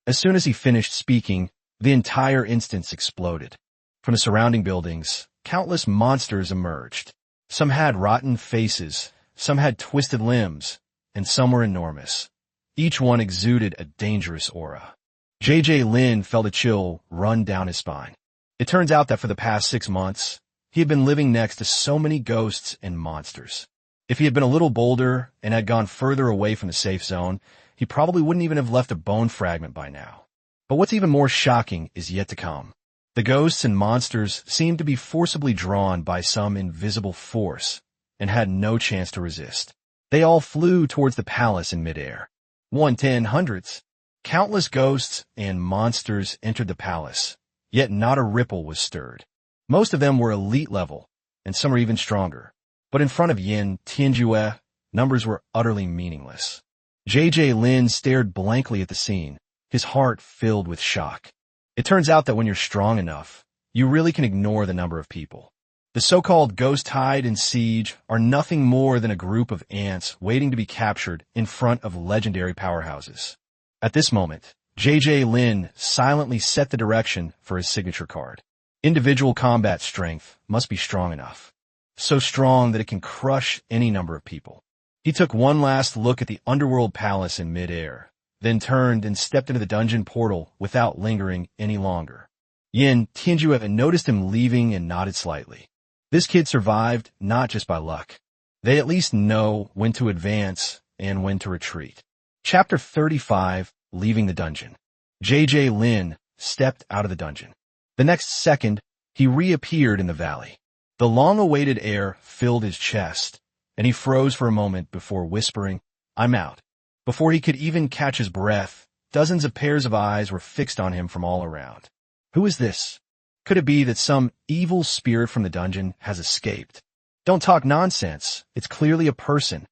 As soon as he finished speaking, the entire instance exploded. From the surrounding buildings, countless monsters emerged. Some had rotten faces, some had twisted limbs, and some were enormous. Each one exuded a dangerous aura. JJ Lin felt a chill run down his spine. It turns out that for the past 6 months, he had been living next to so many ghosts and monsters. If he had been a little bolder and had gone further away from the safe zone, he probably wouldn't even have left a bone fragment by now. But what's even more shocking is yet to come. The ghosts and monsters seemed to be forcibly drawn by some invisible force and had no chance to resist. They all flew towards the palace in midair. 1, 10, hundreds. Countless ghosts and monsters entered the palace, yet not a ripple was stirred. Most of them were elite level, and some were even stronger. But in front of Lin Junjie, numbers were utterly meaningless. JJ Lin stared blankly at the scene, his heart filled with shock. It turns out that when you're strong enough, you really can ignore the number of people. The so-called Ghost Hide and Siege are nothing more than a group of ants waiting to be captured in front of legendary powerhouses. At this moment, JJ Lin silently set the direction for his signature card. Individual combat strength must be strong enough. So strong that it can crush any number of people. He took one last look at the underworld palace in midair, then turned and stepped into the dungeon portal without lingering any longer. Lin Junjie noticed him leaving and nodded slightly. This kid survived not just by luck. They at least know when to advance and when to retreat. Chapter 35, Leaving the Dungeon. JJ Lin stepped out of the dungeon. The next second, he reappeared in the valley. The long-awaited air filled his chest, and he froze for a moment before whispering, "I'm out." Before he could even catch his breath, dozens of pairs of eyes were fixed on him from all around. Who is this? Could it be that some evil spirit from the dungeon has escaped? Don't talk nonsense. It's clearly a person.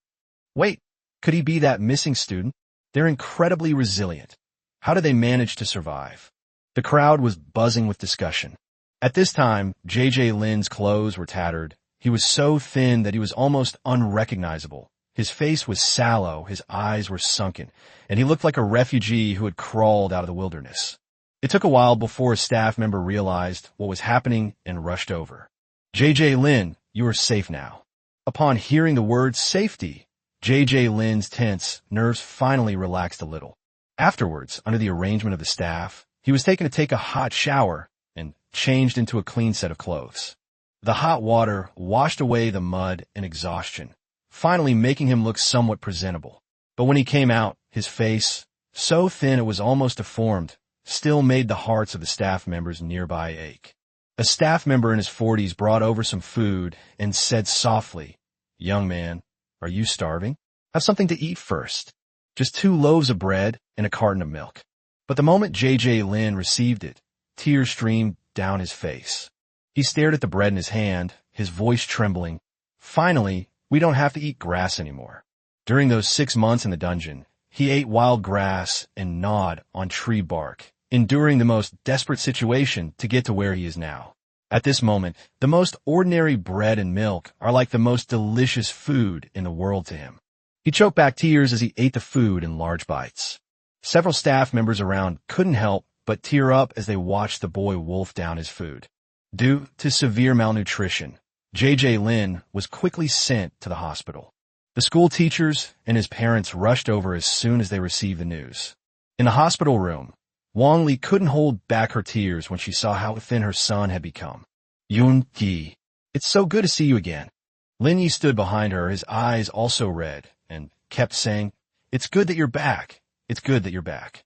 Wait, could he be that missing student? They're incredibly resilient. How did they manage to survive? The crowd was buzzing with discussion. At this time, JJ Lin's clothes were tattered. He was so thin that he was almost unrecognizable. His face was sallow, his eyes were sunken, and he looked like a refugee who had crawled out of the wilderness. It took a while before a staff member realized what was happening and rushed over. JJ Lin, you are safe now. Upon hearing the word safety, JJ Lin's tense nerves finally relaxed a little. Afterwards, under the arrangement of the staff, he was taken to take a hot shower and changed into a clean set of clothes. The hot water washed away the mud and exhaustion, finally making him look somewhat presentable. But when he came out, his face, so thin it was almost deformed, still made the hearts of the staff members nearby ache. A staff member in his 40s brought over some food and said softly, "Young man, are you starving? Have something to eat first. Just 2 loaves of bread and a carton of milk." But the moment JJ Lin received it, tears streamed down his face. He stared at the bread in his hand, his voice trembling. "Finally, we don't have to eat grass anymore." During those 6 months in the dungeon, he ate wild grass and gnawed on tree bark, enduring the most desperate situation to get to where he is now. At this moment, the most ordinary bread and milk are like the most delicious food in the world to him. He choked back tears as he ate the food in large bites. Several staff members around couldn't help but tear up as they watched the boy wolf down his food. Due to severe malnutrition, J.J. Lin was quickly sent to the hospital. The school teachers and his parents rushed over as soon as they received the news. In the hospital room, Wang Li couldn't hold back her tears when she saw how thin her son had become. Junjie, it's so good to see you again. Lin Yi stood behind her, his eyes also red, and kept saying, "It's good that you're back. It's good that you're back."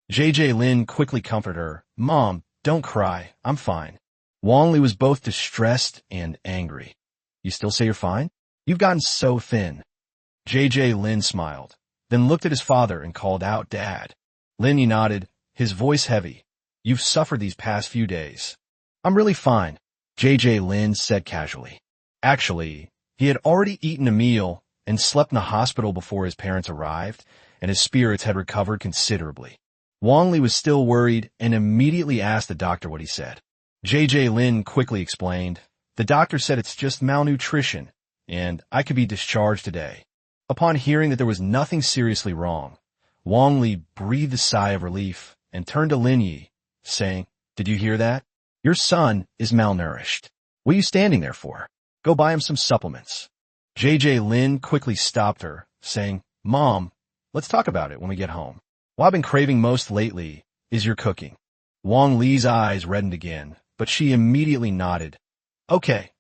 J.J. Lin quickly comforted her. "Mom, don't cry. I'm fine." Wang Li was both distressed and angry. "You still say you're fine? You've gotten so thin." J.J. Lin smiled, then looked at his father and called out, "Dad." Lin Yi nodded, his voice heavy. "You've suffered these past few days." "I'm really fine," J.J. Lin said casually. Actually, he had already eaten a meal and slept in the hospital before his parents arrived, and his spirits had recovered considerably. Wang Li was still worried and immediately asked the doctor what he said. J.J. Lin quickly explained, "The doctor said it's just malnutrition, and I could be discharged today." Upon hearing that there was nothing seriously wrong, Wang Li breathed a sigh of relief and turned to Lin Yi, saying, "Did you hear that? Your son is malnourished. What are you standing there for? Go buy him some supplements." J.J. Lin quickly stopped her, saying, "Mom, let's talk about it when we get home. What I've been craving most lately is your cooking." Wang Li's eyes reddened again, but she immediately nodded. Okay,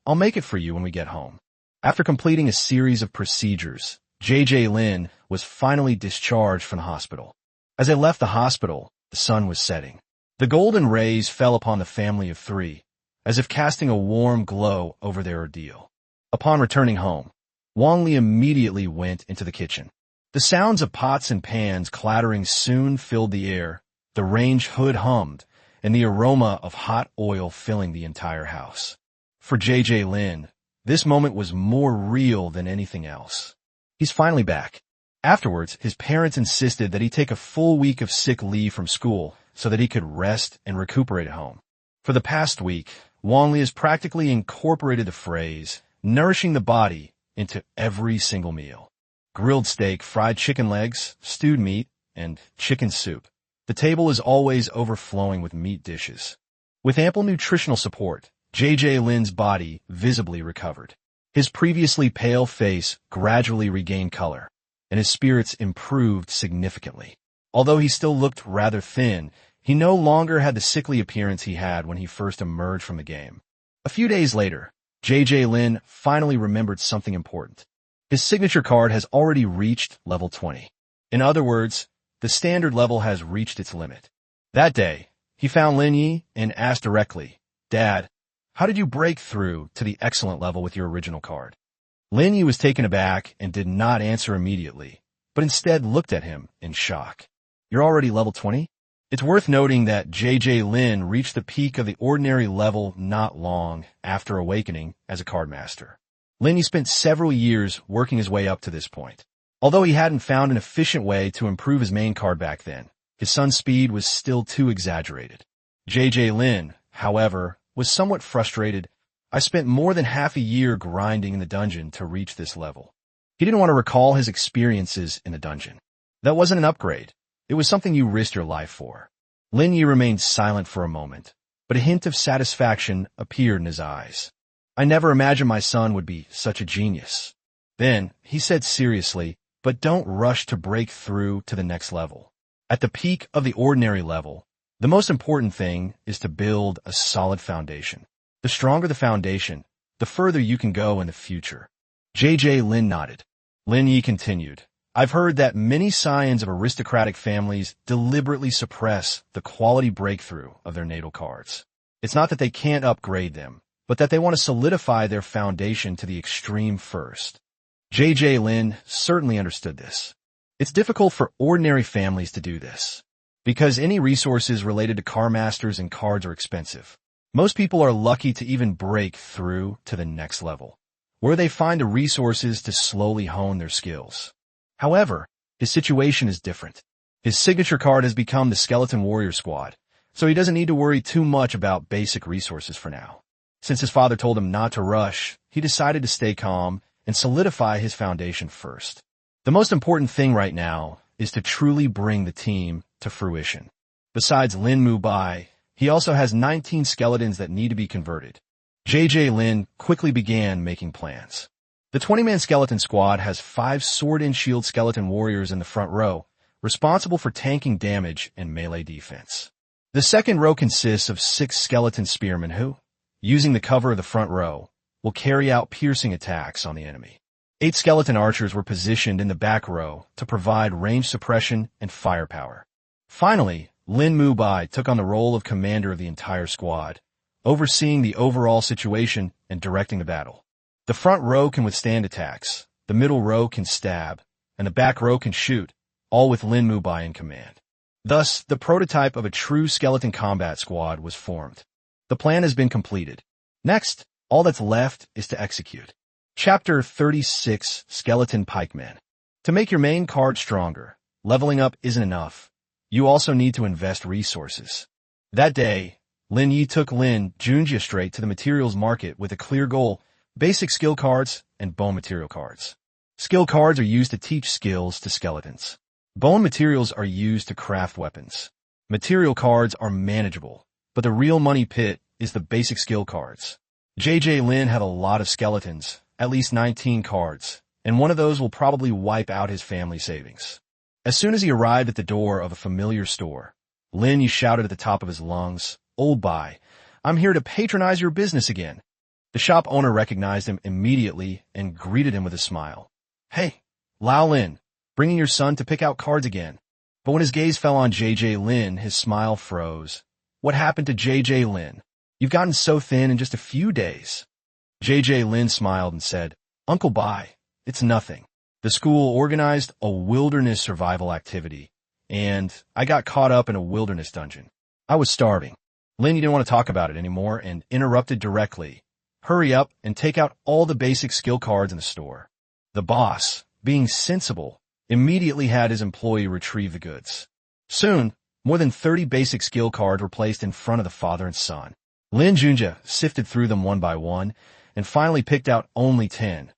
I'll make it for you when we get home." After completing a series of procedures, J.J. Lin was finally discharged from the hospital. As they left the hospital, the sun was setting. The golden rays fell upon the family of three, as if casting a warm glow over their ordeal. Upon returning home, Wang Li immediately went into the kitchen. The sounds of pots and pans clattering soon filled the air, the range hood hummed, and the aroma of hot oil filling the entire house. For J.J. Lin, this moment was more real than anything else. He's finally back. Afterwards, his parents insisted that he take a full week of sick leave from school so that he could rest and recuperate at home. For the past week, Wang Li has practically incorporated the phrase, nourishing the body, into every single meal. Grilled steak, fried chicken legs, stewed meat, and chicken soup. The table is always overflowing with meat dishes. With ample nutritional support, J.J. Lin's body visibly recovered. His previously pale face gradually regained color, and his spirits improved significantly. Although he still looked rather thin, he no longer had the sickly appearance he had when he first emerged from the game. A few days later, J.J. Lin finally remembered something important. His signature card has already reached level 20. In other words, the standard level has reached its limit. That day, he found Lin Yi and asked directly, "Dad, how did you break through to the excellent level with your original card?" Lin Yi was taken aback and did not answer immediately, but instead looked at him in shock. "You're already level 20? It's worth noting that J.J. Lin reached the peak of the ordinary level not long after awakening as a card master. Lin Yi spent several years working his way up to this point. Although he hadn't found an efficient way to improve his main card back then, his son's speed was still too exaggerated. J.J. Lin, however, was somewhat frustrated. "I spent more than half a year grinding in the dungeon to reach this level." He didn't want to recall his experiences in the dungeon. That wasn't an upgrade. It was something you risked your life for. Lin Yi remained silent for a moment, but a hint of satisfaction appeared in his eyes. "I never imagined my son would be such a genius." Then, he said seriously, "But don't rush to break through to the next level. At the peak of the ordinary level, the most important thing is to build a solid foundation. The stronger the foundation, the further you can go in the future." J.J. Lin nodded. Lin Yi continued, "I've heard that many scions of aristocratic families deliberately suppress the quality breakthrough of their natal cards. It's not that they can't upgrade them, but that they want to solidify their foundation to the extreme first." J.J. Lin certainly understood this. It's difficult for ordinary families to do this, because any resources related to car masters and cards are expensive. Most people are lucky to even break through to the next level, where they find the resources to slowly hone their skills. However, his situation is different. His signature card has become the Skeleton Warrior Squad, so he doesn't need to worry too much about basic resources for now. Since his father told him not to rush, he decided to stay calm and solidify his foundation first. The most important thing right now is to truly bring the team to fruition. Besides Lin Junjie, he also has 19 skeletons that need to be converted. JJ Lin quickly began making plans. The 20-man skeleton squad has 5 sword and shield skeleton warriors in the front row, responsible for tanking damage and melee defense. The second row consists of 6 skeleton spearmen who, using the cover of the front row, will carry out piercing attacks on the enemy. 8 skeleton archers were positioned in the back row to provide range suppression and firepower. Finally, Lin Junjie took on the role of commander of the entire squad, overseeing the overall situation and directing the battle. The front row can withstand attacks, the middle row can stab, and the back row can shoot, all with Lin Junjie in command. Thus, the prototype of a true skeleton combat squad was formed. The plan has been completed. Next, all that's left is to execute. Chapter 36, Skeleton Pikemen. To make your main card stronger, leveling up isn't enough. You also need to invest resources. That day, Lin Yi took Lin Junjie straight to the materials market with a clear goal: basic skill cards and bone material cards. Skill cards are used to teach skills to skeletons. Bone materials are used to craft weapons. Material cards are manageable, but the real money pit is the basic skill cards. JJ Lin had a lot of skeletons, at least 19 cards, and one of those will probably wipe out his family savings. As soon as he arrived at the door of a familiar store, Lin Yi shouted at the top of his lungs, "Old Bai, I'm here to patronize your business again." The shop owner recognized him immediately and greeted him with a smile. "Hey, Lao Lin, bringing your son to pick out cards again." But when his gaze fell on JJ Lin, his smile froze. "What happened to JJ Lin? You've gotten so thin in just a few days." JJ Lin smiled and said, "Uncle Bai, it's nothing. The school organized a wilderness survival activity, and I got caught up in a wilderness dungeon. I was starving." Lin didn't want to talk about it anymore and interrupted directly. "Hurry up and take out all the basic skill cards in the store." The boss, being sensible, immediately had his employee retrieve the goods. Soon, more than 30 basic skill cards were placed in front of the father and son. Lin Junjie sifted through them one by one and finally picked out only 10.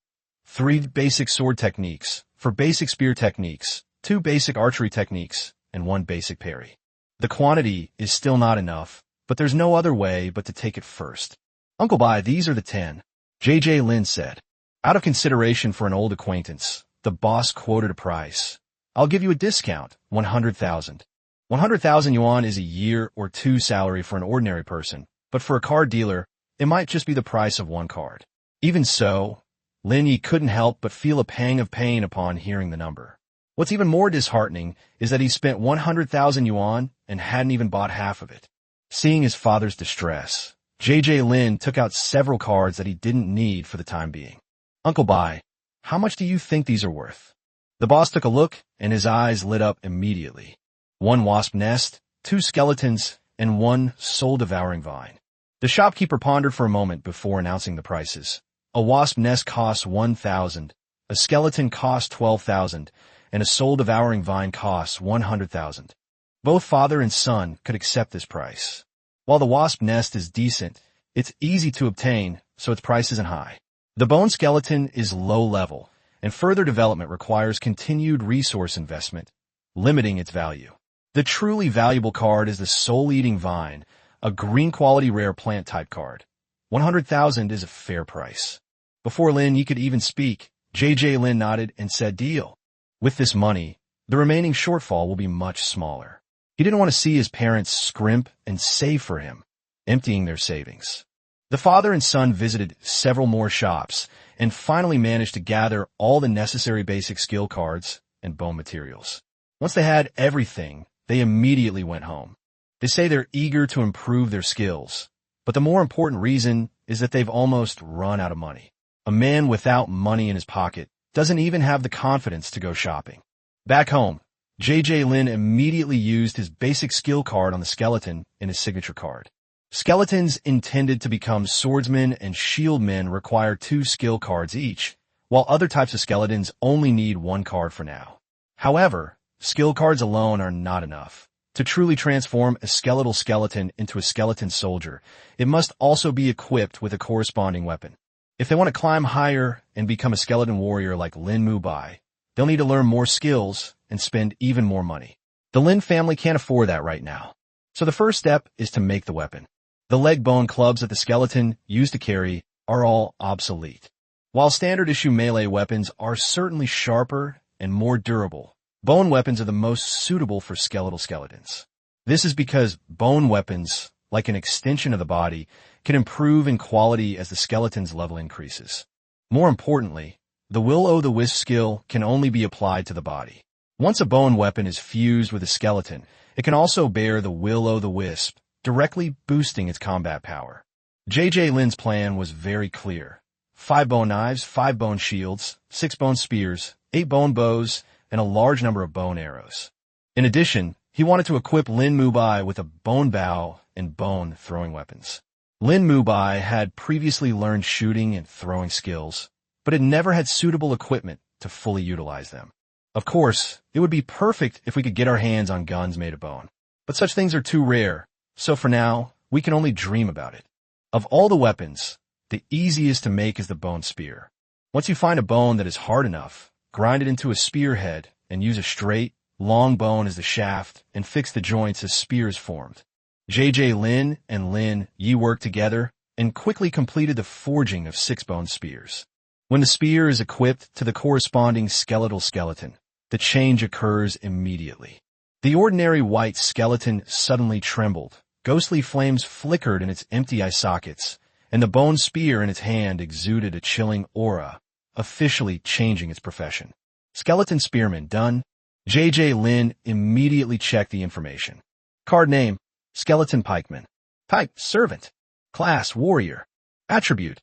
3 basic sword techniques, 4 basic spear techniques, 2 basic archery techniques, and 1 basic parry. The quantity is still not enough, but there's no other way but to take it first. "Uncle Bai, these are the 10, JJ Lin said. Out of consideration for an old acquaintance, the boss quoted a price. "I'll give you a discount, 100,000. 100,000 yuan is a year or 2 salary for an ordinary person, but for a card dealer, it might just be the price of 1 card. Even so, Lin Yi couldn't help but feel a pang of pain upon hearing the number. What's even more disheartening is that he spent 100,000 yuan and hadn't even bought half of it. Seeing his father's distress, JJ Lin took out several cards that he didn't need for the time being. "Uncle Bai, how much do you think these are worth?" The boss took a look, and his eyes lit up immediately. 1 wasp nest, 2 skeletons, and 1 soul-devouring vine. The shopkeeper pondered for a moment before announcing the prices. A wasp nest costs 1,000, a skeleton costs 12,000, and a soul-devouring vine costs 100,000. Both father and son could accept this price. While the wasp nest is decent, it's easy to obtain, so its price isn't high. The bone skeleton is low level, and further development requires continued resource investment, limiting its value. The truly valuable card is the soul-eating vine, a green-quality rare plant-type card. 100,000 is a fair price. Before Lin Yi could even speak, JJ Lin nodded and said, "Deal." With this money, the remaining shortfall will be much smaller. He didn't want to see his parents scrimp and save for him, emptying their savings. The father and son visited several more shops and finally managed to gather all the necessary basic skill cards and bone materials. Once they had everything, they immediately went home. They say they're eager to improve their skills, but the more important reason is that they've almost run out of money. A man without money in his pocket doesn't even have the confidence to go shopping. Back home, JJ Lin immediately used his basic skill card on the skeleton in his signature card. Skeletons intended to become swordsmen and shieldmen require 2 skill cards each, while other types of skeletons only need 1 card for now. However, skill cards alone are not enough. To truly transform a skeletal skeleton into a skeleton soldier, it must also be equipped with a corresponding weapon. If they want to climb higher and become a skeleton warrior like Lin Junjie, they'll need to learn more skills and spend even more money. The Lin family can't afford that right now. So the first step is to make the weapon. The leg bone clubs that the skeleton used to carry are all obsolete. While standard issue melee weapons are certainly sharper and more durable, bone weapons are the most suitable for skeletal skeletons. This is because bone weapons, like an extension of the body, can improve in quality as the skeleton's level increases. More importantly, the will-o'-the-wisp skill can only be applied to the body. Once a bone weapon is fused with a skeleton, it can also bear the will-o'-the-wisp, directly boosting its combat power. J.J. Lin's plan was very clear. 5 bone knives, 5 bone shields, 6 bone spears, 8 bone bows, and a large number of bone arrows. In addition, he wanted to equip Lin Junjie with a bone bow and bone throwing weapons. Lin Junjie had previously learned shooting and throwing skills, but had never had suitable equipment to fully utilize them. Of course, it would be perfect if we could get our hands on guns made of bone, but such things are too rare, so for now, we can only dream about it. Of all the weapons, the easiest to make is the bone spear. Once you find a bone that is hard enough, grind it into a spearhead and use a straight, long bone as the shaft and fix the joints as spear is formed. J.J. Lin and Lin Yi worked together and quickly completed the forging of 6 bone spears. When the spear is equipped to the corresponding skeletal skeleton, the change occurs immediately. The ordinary white skeleton suddenly trembled, ghostly flames flickered in its empty eye sockets, and the bone spear in its hand exuded a chilling aura, officially changing its profession. Skeleton spearman done. J.J. Lin immediately checked the information. Card name, Skeleton Pikeman. Type, Servant. Class, Warrior. Attribute,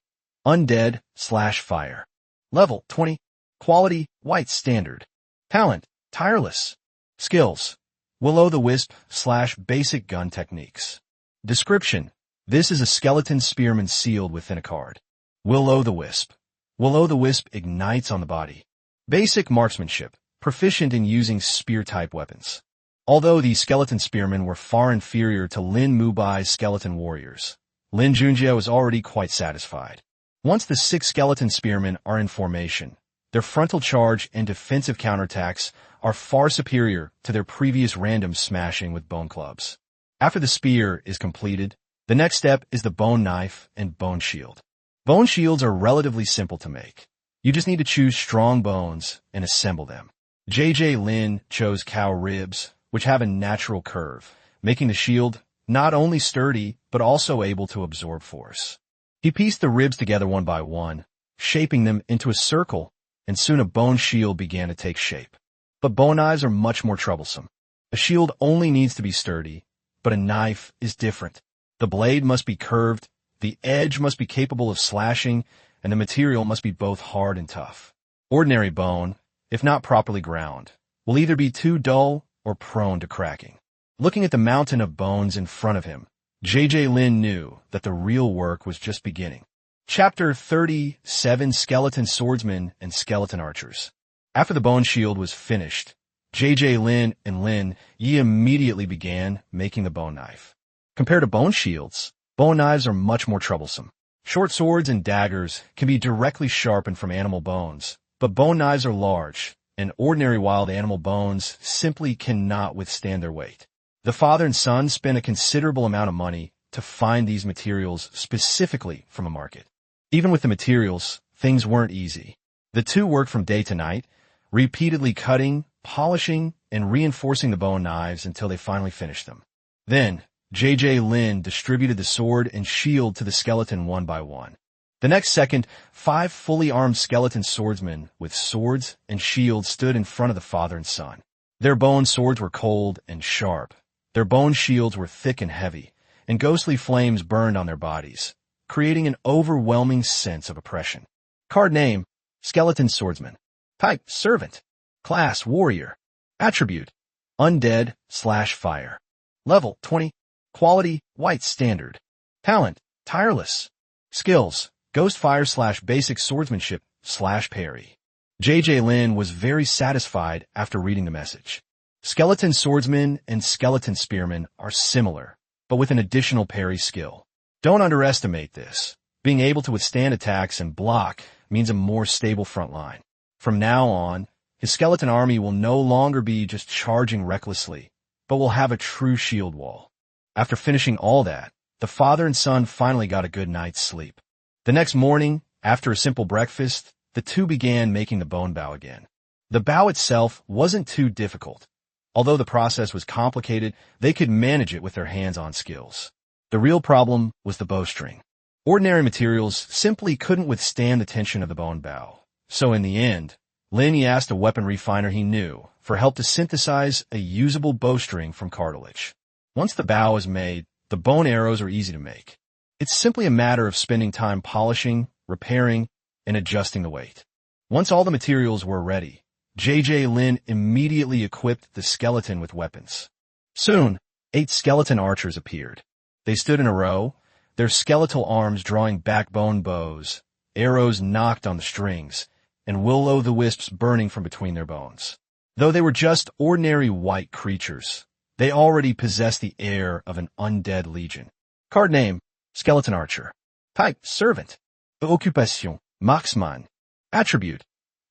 Undead/Fire. Level, 20. Quality, White Standard. Talent, Tireless. Skills, will-o'-the-wisp/basic gun techniques. Description, this is a skeleton spearman sealed within a card. Will-o'-the-wisp. Will-o'-the-wisp ignites on the body. Basic marksmanship, proficient in using spear-type weapons. Although these skeleton spearmen were far inferior to Lin Junjie's skeleton warriors, Lin Junjie was already quite satisfied. Once the 6 skeleton spearmen are in formation, their frontal charge and defensive counterattacks are far superior to their previous random smashing with bone clubs. After the spear is completed, the next step is the bone knife and bone shield. Bone shields are relatively simple to make. You just need to choose strong bones and assemble them. J.J. Lin chose cow ribs, which have a natural curve, making the shield not only sturdy, but also able to absorb force. He pieced the ribs together one by one, shaping them into a circle, and soon a bone shield began to take shape. But bone knives are much more troublesome. A shield only needs to be sturdy, but a knife is different. The blade must be curved, the edge must be capable of slashing, and the material must be both hard and tough. Ordinary bone, if not properly ground, will either be too dull or prone to cracking. Looking at the mountain of bones in front of him, J.J. Lin knew that the real work was just beginning. Chapter 37, Skeleton Swordsmen and Skeleton Archers. After the bone shield was finished, J.J. Lin and Lin Yi immediately began making the bone knife. Compared to bone shields, bone knives are much more troublesome. Short swords and daggers can be directly sharpened from animal bones, but bone knives are large, and ordinary wild animal bones simply cannot withstand their weight. The father and son spent a considerable amount of money to find these materials specifically from a market. Even with the materials, things weren't easy. The two worked from day to night, repeatedly cutting, polishing, and reinforcing the bone knives until they finally finished them. Then, J.J. Lin distributed the sword and shield to the skeleton one by one. The next second, 5 fully armed skeleton swordsmen with swords and shields stood in front of the father and son. Their bone swords were cold and sharp. Their bone shields were thick and heavy, and ghostly flames burned on their bodies, creating an overwhelming sense of oppression. Card name, Skeleton Swordsman. Type, Servant. Class, Warrior. Attribute, Undead/Fire. Level, 20. Quality, White Standard. Talent, Tireless. Skills, Ghost Fire/Basic Swordsmanship/Parry. J.J. Lin was very satisfied after reading the message. Skeleton swordsmen and skeleton spearmen are similar, but with an additional parry skill. Don't underestimate this. Being able to withstand attacks and block means a more stable front line. From now on, his skeleton army will no longer be just charging recklessly, but will have a true shield wall. After finishing all that, the father and son finally got a good night's sleep. The next morning, after a simple breakfast, the two began making the bone bow again. The bow itself wasn't too difficult. Although the process was complicated, they could manage it with their hands-on skills. The real problem was the bowstring. Ordinary materials simply couldn't withstand the tension of the bone bow. So in the end, Lin asked a weapon refiner he knew for help to synthesize a usable bowstring from cartilage. Once the bow is made, the bone arrows are easy to make. It's simply a matter of spending time polishing, repairing, and adjusting the weight. Once all the materials were ready, J.J. Lin immediately equipped the skeleton with weapons. Soon, 8 skeleton archers appeared. They stood in a row, their skeletal arms drawing backbone bows, arrows nocked on the strings, and will-o'-the-wisps burning from between their bones. Though they were just ordinary white creatures, they already possessed the air of an undead legion. Card name, Skeleton Archer. Type, Servant. Occupation, Marksman. Attribute,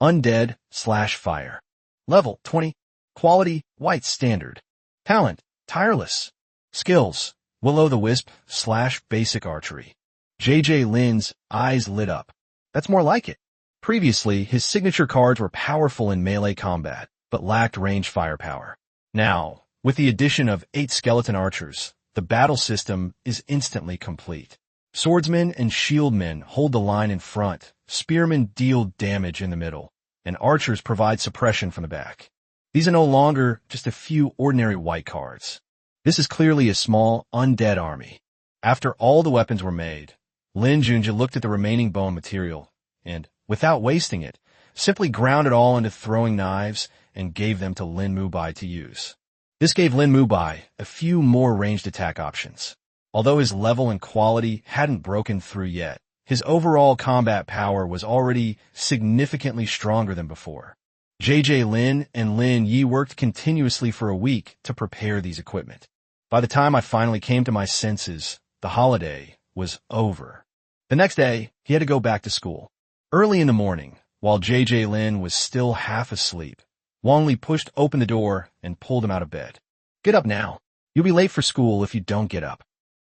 Undead/Fire. Level, 20. Quality, White Standard. Talent, Tireless. Skills, Will-o'-the-wisp/Basic Archery. J.J. Lin's eyes lit up. That's more like it. Previously, his signature cards were powerful in melee combat, but lacked range firepower. Now, with the addition of 8 skeleton archers, the battle system is instantly complete. Swordsmen and shieldmen hold the line in front, spearmen deal damage in the middle, and archers provide suppression from the back. These are no longer just a few ordinary white cards. This is clearly a small, undead army. After all the weapons were made, Lin Junjie looked at the remaining bone material and, without wasting it, simply ground it all into throwing knives and gave them to Lin Mubai to use. This gave Lin Mubai a few more ranged attack options. Although his level and quality hadn't broken through yet, his overall combat power was already significantly stronger than before. J.J. Lin and Lin Yi worked continuously for a week to prepare these equipment. By the time I finally came to my senses, the holiday was over. The next day, he had to go back to school. Early in the morning, while J.J. Lin was still half asleep, Wang Li pushed open the door and pulled him out of bed. "Get up now. You'll be late for school if you don't get up."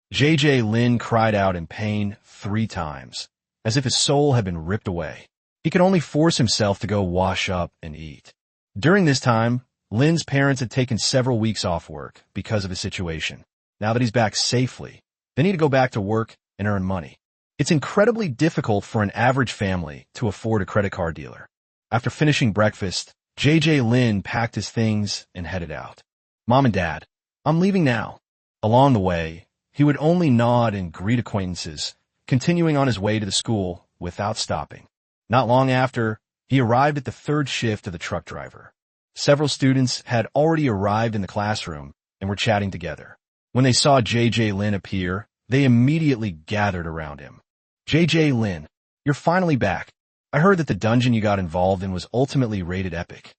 J.J. Lin cried out in pain 3 times, as if his soul had been ripped away. He could only force himself to go wash up and eat. During this time, Lin's parents had taken several weeks off work because of his situation. Now that he's back safely, they need to go back to work and earn money. It's incredibly difficult for an average family to afford a credit card dealer. After finishing breakfast, J.J. Lin packed his things and headed out. "Mom and Dad, I'm leaving now." Along the way, he would only nod and greet acquaintances, continuing on his way to the school without stopping. Not long after, he arrived at the 3rd shift of the truck driver. Several students had already arrived in the classroom and were chatting together. When they saw J.J. Lin appear, they immediately gathered around him. "J.J. Lin, you're finally back. I heard that the dungeon you got involved in was ultimately rated epic.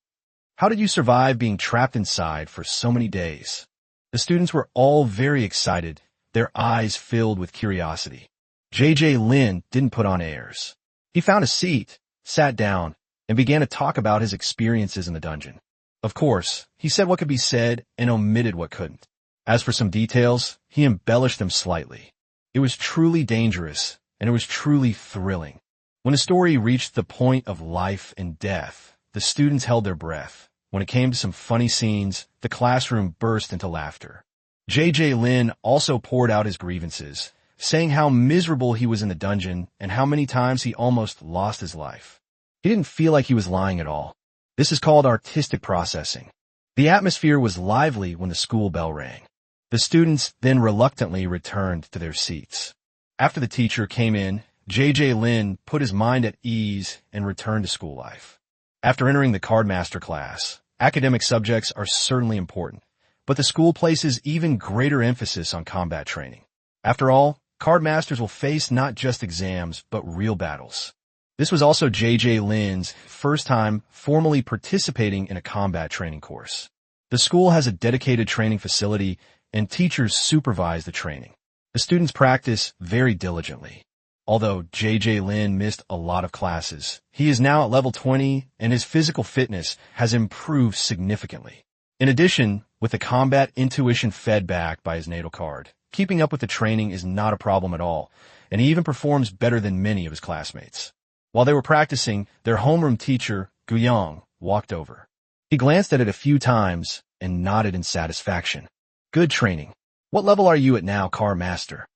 How did you survive being trapped inside for so many days?" The students were all very excited, their eyes filled with curiosity. J.J. Lin didn't put on airs. He found a seat, sat down, and began to talk about his experiences in the dungeon. Of course, he said what could be said and omitted what couldn't. As for some details, he embellished them slightly. It was truly dangerous, and it was truly thrilling. When the story reached the point of life and death, the students held their breath. When it came to some funny scenes, the classroom burst into laughter. J.J. Lin also poured out his grievances, saying how miserable he was in the dungeon and how many times he almost lost his life. He didn't feel like he was lying at all. This is called artistic processing. The atmosphere was lively when the school bell rang. The students then reluctantly returned to their seats. After the teacher came in, J.J. Lin put his mind at ease and returned to school life. After entering the cardmaster class, academic subjects are certainly important, but the school places even greater emphasis on combat training. After all, cardmasters will face not just exams, but real battles. This was also JJ Lin's first time formally participating in a combat training course. The school has a dedicated training facility and teachers supervise the training. The students practice very diligently. Although JJ Lin missed a lot of classes, he is now at level 20 and his physical fitness has improved significantly. In addition, with the combat intuition fed back by his natal card, keeping up with the training is not a problem at all, and he even performs better than many of his classmates. While they were practicing, their homeroom teacher, Guyang, walked over. He glanced at it a few times and nodded in satisfaction. Good training. What level are you at now, Car Master?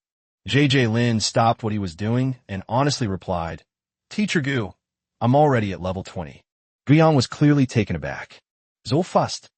JJ Lin stopped what he was doing and honestly replied, Teacher Gu, I'm already at level 20. Guyang was clearly taken aback. So fast.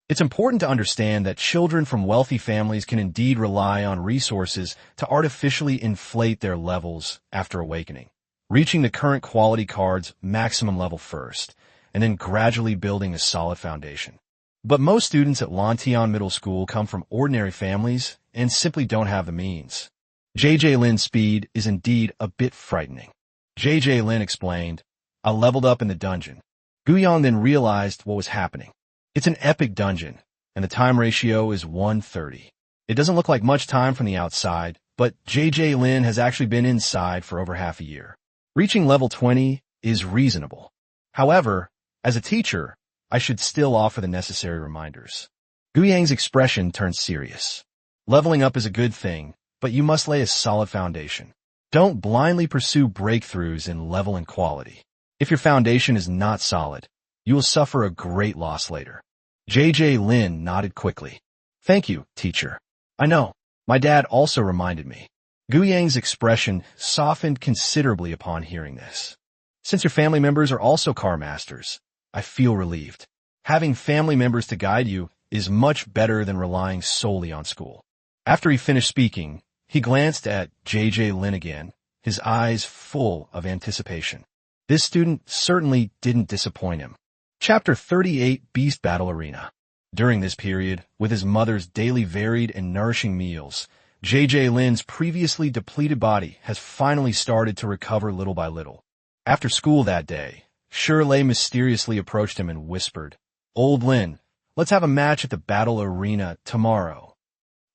It's important to understand that children from wealthy families can indeed rely on resources to artificially inflate their levels after awakening, reaching the current quality card's maximum level first, and then gradually building a solid foundation. But most students at Lantian Middle School come from ordinary families and simply don't have the means. JJ Lin's speed is indeed a bit frightening. JJ Lin explained, I leveled up in the dungeon. Guyang then realized what was happening. It's an epic dungeon, and the time ratio is 1:30. It doesn't look like much time from the outside, but JJ Lin has actually been inside for over half a year. Reaching level 20 is reasonable. However, as a teacher, I should still offer the necessary reminders. Guyang's expression turned serious. Leveling up is a good thing, but you must lay a solid foundation. Don't blindly pursue breakthroughs in level and quality. If your foundation is not solid, you will suffer a great loss later. JJ Lin nodded quickly. Thank you, teacher. I know. My dad also reminded me. Guyang's expression softened considerably upon hearing this. Since your family members are also car masters, I feel relieved. Having family members to guide you is much better than relying solely on school. After he finished speaking, he glanced at JJ Lin again, his eyes full of anticipation. This student certainly didn't disappoint him. Chapter 38, Beast Battle Arena. During this period, with his mother's daily varied and nourishing meals, JJ Lin's previously depleted body has finally started to recover little by little. After school that day, Shirley mysteriously approached him and whispered, Old Lin, let's have a match at the battle arena tomorrow.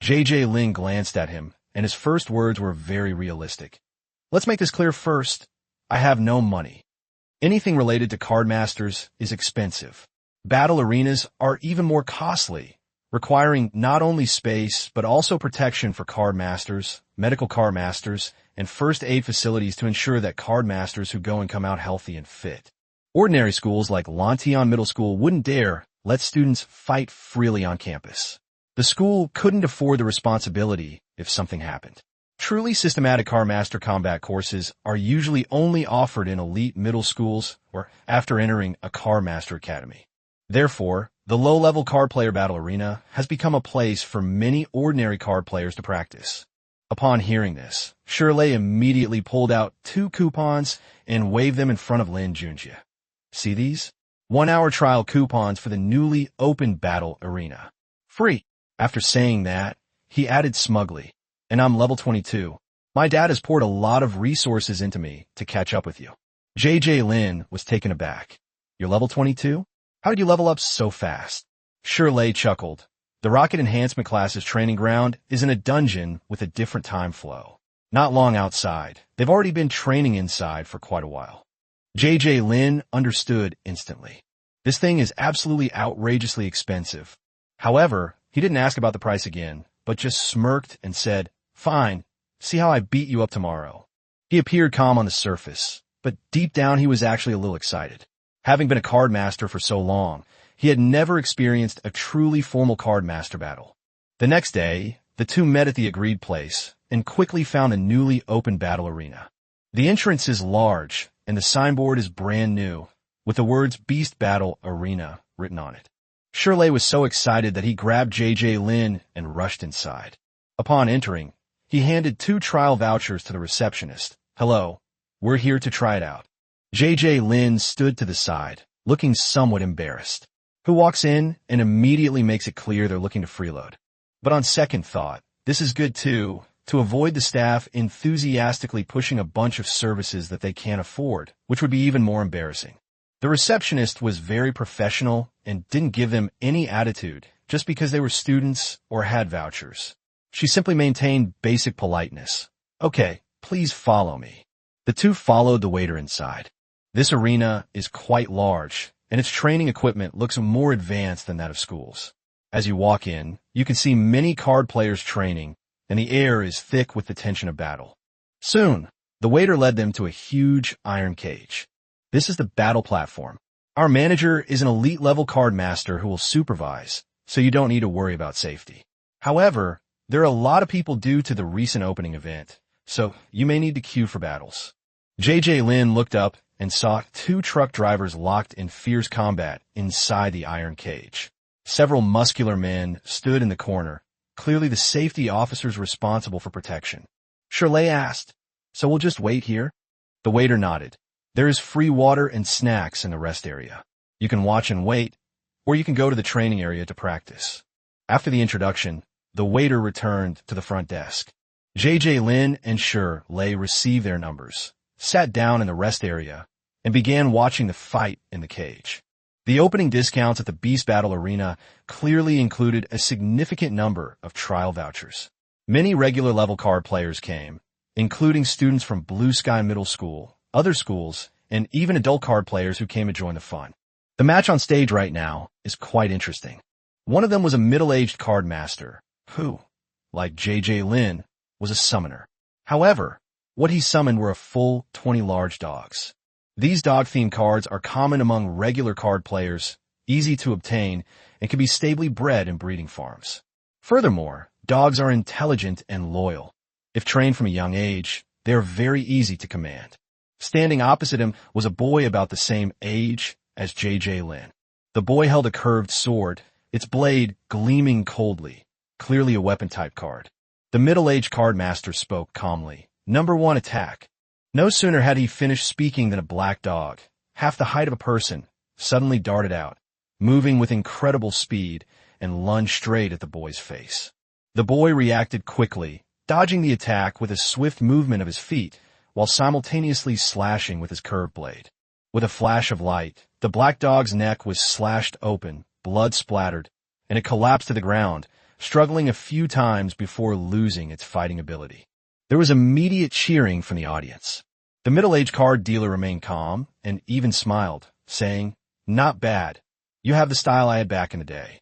JJ Lin glanced at him, and his first words were very realistic. Let's make this clear first. I have no money. Anything related to card masters is expensive. Battle arenas are even more costly, requiring not only space but also protection for card masters, medical card masters, and first aid facilities to ensure that card masters who go and come out healthy and fit. Ordinary schools like Lantian Middle School wouldn't dare let students fight freely on campus. The school couldn't afford the responsibility if something happened. Truly systematic card master combat courses are usually only offered in elite middle schools or after entering a card master academy. Therefore, the low-level card player battle arena has become a place for many ordinary card players to practice. Upon hearing this, Shirley immediately pulled out 2 coupons and waved them in front of Lin Junjie. See these? 1-hour trial coupons for the newly opened battle arena. Free. After saying that, he added smugly, and I'm level 22. My dad has poured a lot of resources into me to catch up with you. JJ Lin was taken aback. You're level 22? How did you level up so fast? Shirley chuckled. The rocket enhancement class's training ground is in a dungeon with a different time flow. Not long outside. They've already been training inside for quite a while. JJ Lin understood instantly. This thing is absolutely outrageously expensive. However, he didn't ask about the price again, but just smirked and said, Fine, see how I beat you up tomorrow. He appeared calm on the surface, but deep down he was actually a little excited. Having been a card master for so long, he had never experienced a truly formal card master battle. The next day, the two met at the agreed place and quickly found a newly opened battle arena. The entrance is large, and the signboard is brand new, with the words Beast Battle Arena written on it. Shirley was so excited that he grabbed JJ Lin and rushed inside. Upon entering, he handed 2 trial vouchers to the receptionist. Hello, we're here to try it out. JJ Lin stood to the side, looking somewhat embarrassed. Who walks in and immediately makes it clear they're looking to freeload. But on second thought, this is good too, to avoid the staff enthusiastically pushing a bunch of services that they can't afford, which would be even more embarrassing. The receptionist was very professional and didn't give them any attitude just because they were students or had vouchers. She simply maintained basic politeness. Okay, please follow me. The two followed the waiter inside. This arena is quite large, and its training equipment looks more advanced than that of schools. As you walk in, you can see many card players training, and the air is thick with the tension of battle. Soon, the waiter led them to a huge iron cage. This is the battle platform. Our manager is an elite-level card master who will supervise, so you don't need to worry about safety. However, there are a lot of people due to the recent opening event, so you may need to queue for battles. Lin looked up and saw two truck drivers locked in fierce combat inside the iron cage. Several muscular men stood in the corner, clearly the safety officers responsible for protection. Shirley asked, "So we'll just wait here?" The waiter nodded. There is free water and snacks in the rest area. You can watch and wait, or you can go to the training area to practice. After the introduction, the waiter returned to the front desk. Lin and Shirley received their numbers, sat down in the rest area, and began watching the fight in the cage. The opening discounts at the Beast Battle Arena clearly included a significant number of trial vouchers. Many regular level card players came, including students from Blue Sky Middle School, other schools, and even adult card players who came to join the fun. The match on stage right now is quite interesting. One of them was a middle-aged card master who, like Lin, was a summoner. However, what he summoned were a full 20 large dogs. These dog-themed cards are common among regular card players, easy to obtain, and can be stably bred in breeding farms. Furthermore, dogs are intelligent and loyal. If trained from a young age, they are very easy to command. Standing opposite him was a boy about the same age as Lin. The boy held a curved sword, its blade gleaming coldly, clearly a weapon-type card. The middle-aged card master spoke calmly. Number 1, attack. No sooner had he finished speaking than a black dog, half the height of a person, suddenly darted out, moving with incredible speed, and lunged straight at the boy's face. The boy reacted quickly, dodging the attack with a swift movement of his feet, while simultaneously slashing with his curved blade. With a flash of light, the black dog's neck was slashed open, blood splattered, and it collapsed to the ground, struggling a few times before losing its fighting ability. There was immediate cheering from the audience. The middle-aged card dealer remained calm and even smiled, saying, "Not bad. You have the style I had back in the day."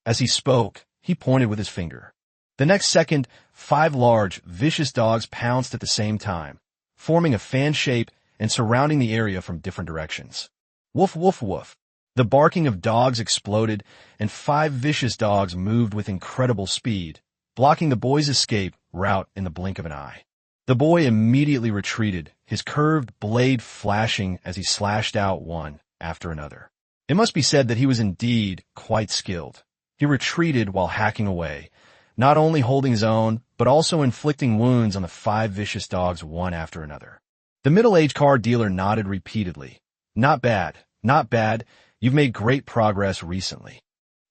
As he spoke, he pointed with his finger. The next second, 5 large, vicious dogs pounced at the same time, forming a fan shape and surrounding the area from different directions. Woof, woof, woof. The barking of dogs exploded, and 5 vicious dogs moved with incredible speed, blocking the boy's escape route in the blink of an eye. The boy immediately retreated, his curved blade flashing as he slashed out one after another. It must be said that he was indeed quite skilled. He retreated while hacking away, not only holding his own, but also inflicting wounds on the 5 vicious dogs one after another. The middle-aged card dealer nodded repeatedly. "Not bad, not bad. You've made great progress recently."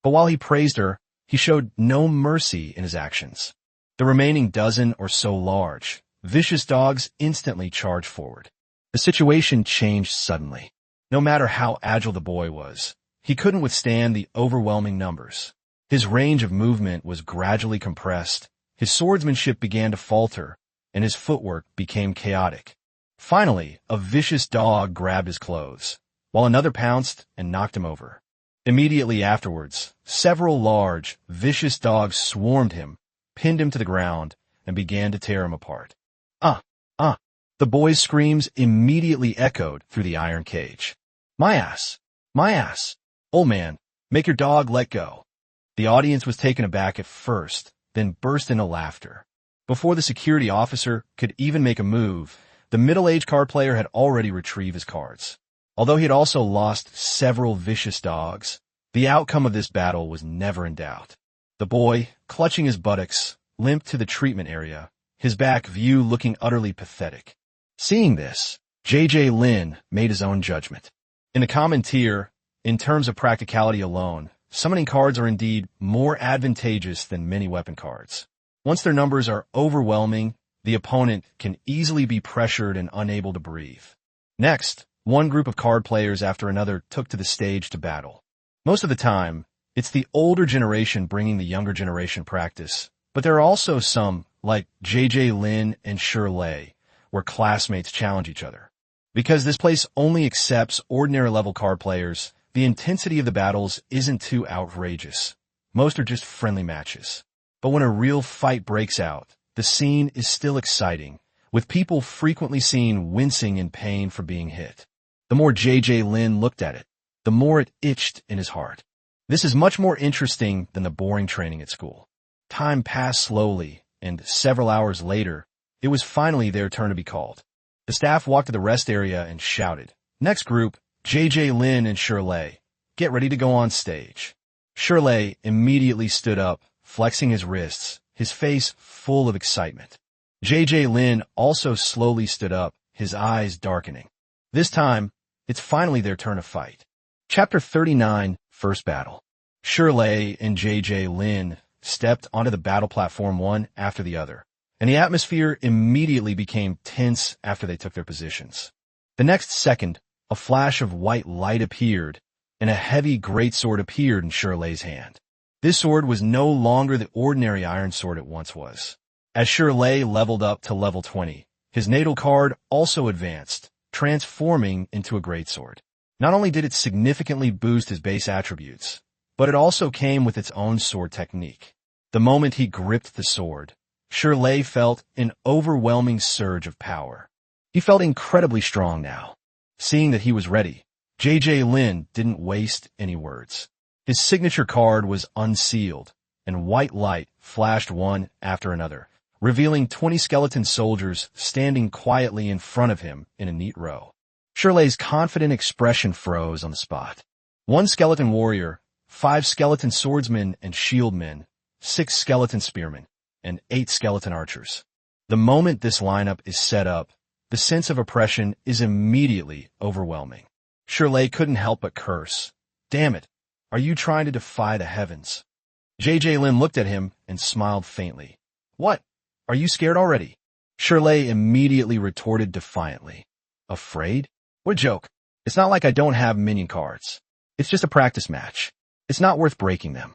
But while he praised her, he showed no mercy in his actions. The remaining dozen or so large, vicious dogs instantly charged forward. The situation changed suddenly. No matter how agile the boy was, he couldn't withstand the overwhelming numbers. His range of movement was gradually compressed, his swordsmanship began to falter, and his footwork became chaotic. Finally, a vicious dog grabbed his clothes, while another pounced and knocked him over. Immediately afterwards, several large, vicious dogs swarmed him, pinned him to the ground, and began to tear him apart. The boy's screams immediately echoed through the iron cage. My ass! My ass! Old man, make your dog let go." The audience was taken aback at first, then burst into laughter. Before the security officer could even make a move, the middle-aged card player had already retrieved his cards. Although he had also lost several vicious dogs, the outcome of this battle was never in doubt. The boy, clutching his buttocks, limped to the treatment area, his back view looking utterly pathetic. Seeing this, Lin made his own judgment. In the common tier, in terms of practicality alone, summoning cards are indeed more advantageous than many weapon cards. Once their numbers are overwhelming, the opponent can easily be pressured and unable to breathe. Next, one group of card players after another took to the stage to battle. Most of the time, it's the older generation bringing the younger generation practice, but there are also some, like Lin and Lei, where classmates challenge each other. Because this place only accepts ordinary-level card players, the intensity of the battles isn't too outrageous. Most are just friendly matches. But when a real fight breaks out, the scene is still exciting, with people frequently seen wincing in pain for being hit. The more Lin looked at it, the more it itched in his heart. This is much more interesting than the boring training at school. Time passed slowly, and several hours later, it was finally their turn to be called. The staff walked to the rest area and shouted, "Next group, Lin and Lei, get ready to go on stage." Lei immediately stood up, flexing his wrists, his face full of excitement. Lin also slowly stood up, his eyes darkening. This time, it's finally their turn to fight. Chapter 39, First Battle. Lei and Lin stepped onto the battle platform one after the other, and the atmosphere immediately became tense after they took their positions. The next second, a flash of white light appeared, and a heavy greatsword appeared in Lei's hand. This sword was no longer the ordinary iron sword it once was. As Lei leveled up to level 20, his natal card also advanced, transforming into a greatsword. Not only did it significantly boost his base attributes, but it also came with its own sword technique. The moment he gripped the sword, Lei felt an overwhelming surge of power. He felt incredibly strong now. Seeing that he was ready, Lin didn't waste any words. His signature card was unsealed, and white light flashed one after another, revealing 20 skeleton soldiers standing quietly in front of him in a neat row. Lei's confident expression froze on the spot. 1 skeleton warrior, 5 skeleton swordsmen and shieldmen, 6 skeleton spearmen, and 8 skeleton archers. The moment this lineup is set up, the sense of oppression is immediately overwhelming. Lei couldn't help but curse. "Damn it, are you trying to defy the heavens?" Lin looked at him and smiled faintly. "What? Are you scared already?" Lei immediately retorted defiantly. "Afraid? What a joke. It's not like I don't have minion cards. It's just a practice match. It's not worth breaking them."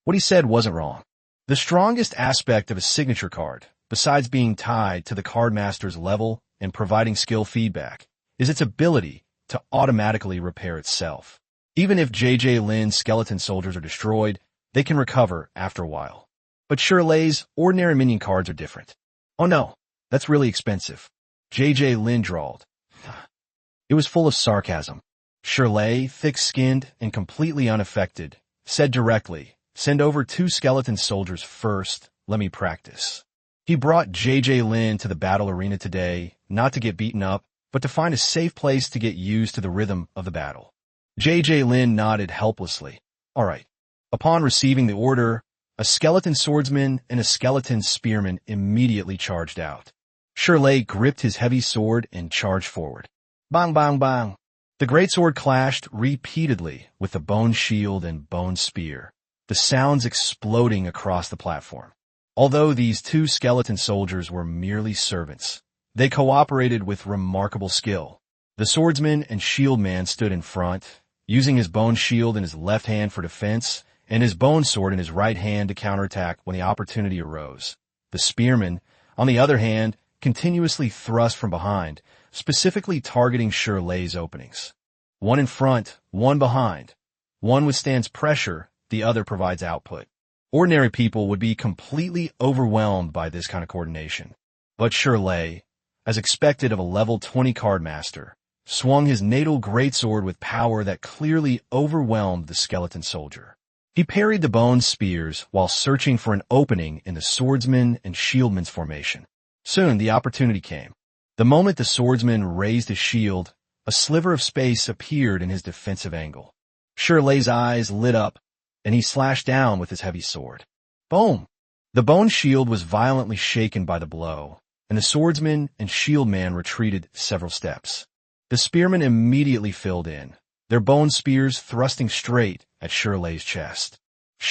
What he said wasn't wrong. The strongest aspect of a signature card, besides being tied to the card master's level and providing skill feedback, is its ability to automatically repair itself. Even if Lin's skeleton soldiers are destroyed, they can recover after a while. But Lei's ordinary minion cards are different. "Oh no, that's really expensive," Lin drawled. It was full of sarcasm. Lei, thick-skinned and completely unaffected, said directly, "Send over 2 skeleton soldiers first, let me practice." He brought Lin to the battle arena today, not to get beaten up, but to find a safe place to get used to the rhythm of the battle. Lin nodded helplessly. "All right." Upon receiving the order, a skeleton swordsman and a skeleton spearman immediately charged out. Lei gripped his heavy sword and charged forward. Bang, bang, bang. The greatsword clashed repeatedly with the bone shield and bone spear, the sounds exploding across the platform. Although these 2 skeleton soldiers were merely servants, they cooperated with remarkable skill. The swordsman and shieldman stood in front, using his bone shield in his left hand for defense and his bone sword in his right hand to counterattack when the opportunity arose. The spearman, on the other hand, continuously thrust from behind, specifically targeting Lei's openings. One in front, one behind. One withstands pressure, the other provides output. Ordinary people would be completely overwhelmed by this kind of coordination. But Lei, as expected of a level 20 card master, swung his natal greatsword with power that clearly overwhelmed the skeleton soldier. He parried the bone spears while searching for an opening in the swordsman and shieldman's formation. Soon the opportunity came. The moment the swordsman raised his shield, a sliver of space appeared in his defensive angle. Lei's eyes lit up, and he slashed down with his heavy sword. Boom! The bone shield was violently shaken by the blow, and the swordsman and shieldman retreated several steps. The spearmen immediately filled in, their bone spears thrusting straight at Lei's chest.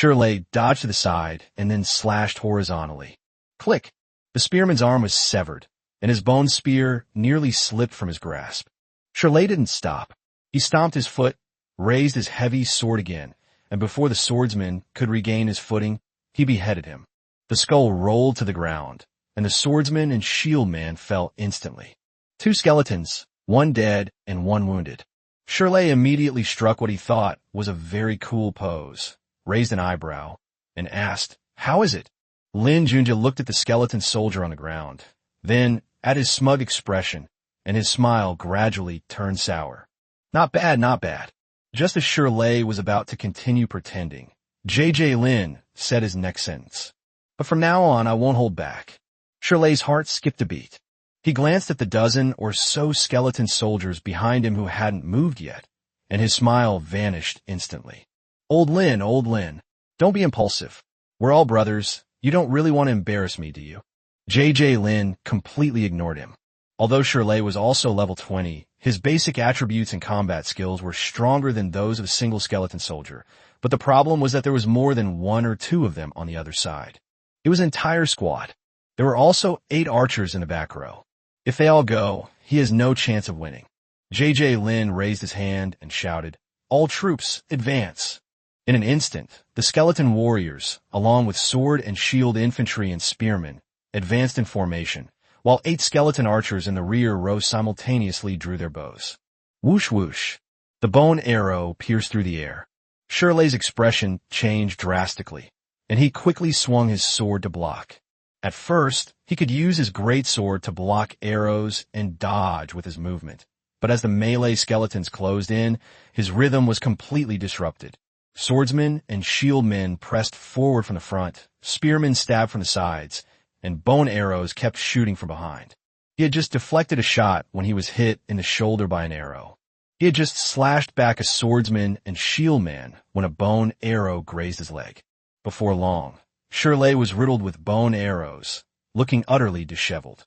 Lei dodged to the side and then slashed horizontally. Click! The spearman's arm was severed, and his bone spear nearly slipped from his grasp. Shirley didn't stop. He stomped his foot, raised his heavy sword again, and before the swordsman could regain his footing, he beheaded him. The skull rolled to the ground, and the swordsman and shield man fell instantly. 2 skeletons, 1 dead and 1 wounded. Shirley immediately struck what he thought was a very cool pose, raised an eyebrow, and asked, "How is it?" Lin Junjie looked at the skeleton soldier on the ground, then at his smug expression, and his smile gradually turned sour. Not bad, not bad. Just as Shirley was about to continue pretending, J.J. Lin said his next sentence. But from now on, I won't hold back. Shirley's heart skipped a beat. He glanced at the dozen or so skeleton soldiers behind him who hadn't moved yet, and his smile vanished instantly. Old Lin, don't be impulsive. We're all brothers. You don't really want to embarrass me, do you? J.J. Lin completely ignored him. Although Shirley was also level 20, his basic attributes and combat skills were stronger than those of a single skeleton soldier, but the problem was that there was more than 1 or 2 of them on the other side. It was an entire squad. There were also 8 archers in the back row. If they all go, he has no chance of winning. J.J. Lin raised his hand and shouted, "All troops, advance!" In an instant, the skeleton warriors, along with sword and shield infantry and spearmen, advanced in formation, while 8 skeleton archers in the rear row simultaneously drew their bows. Whoosh whoosh. The bone arrow pierced through the air. Shirley's expression changed drastically, and he quickly swung his sword to block. At first, he could use his greatsword to block arrows and dodge with his movement, but as the melee skeletons closed in, his rhythm was completely disrupted. Swordsmen and shieldmen pressed forward from the front, spearmen stabbed from the sides, and bone arrows kept shooting from behind. He had just deflected a shot when he was hit in the shoulder by an arrow. He had just slashed back a swordsman and shieldman when a bone arrow grazed his leg. Before long, Shirley was riddled with bone arrows, looking utterly disheveled.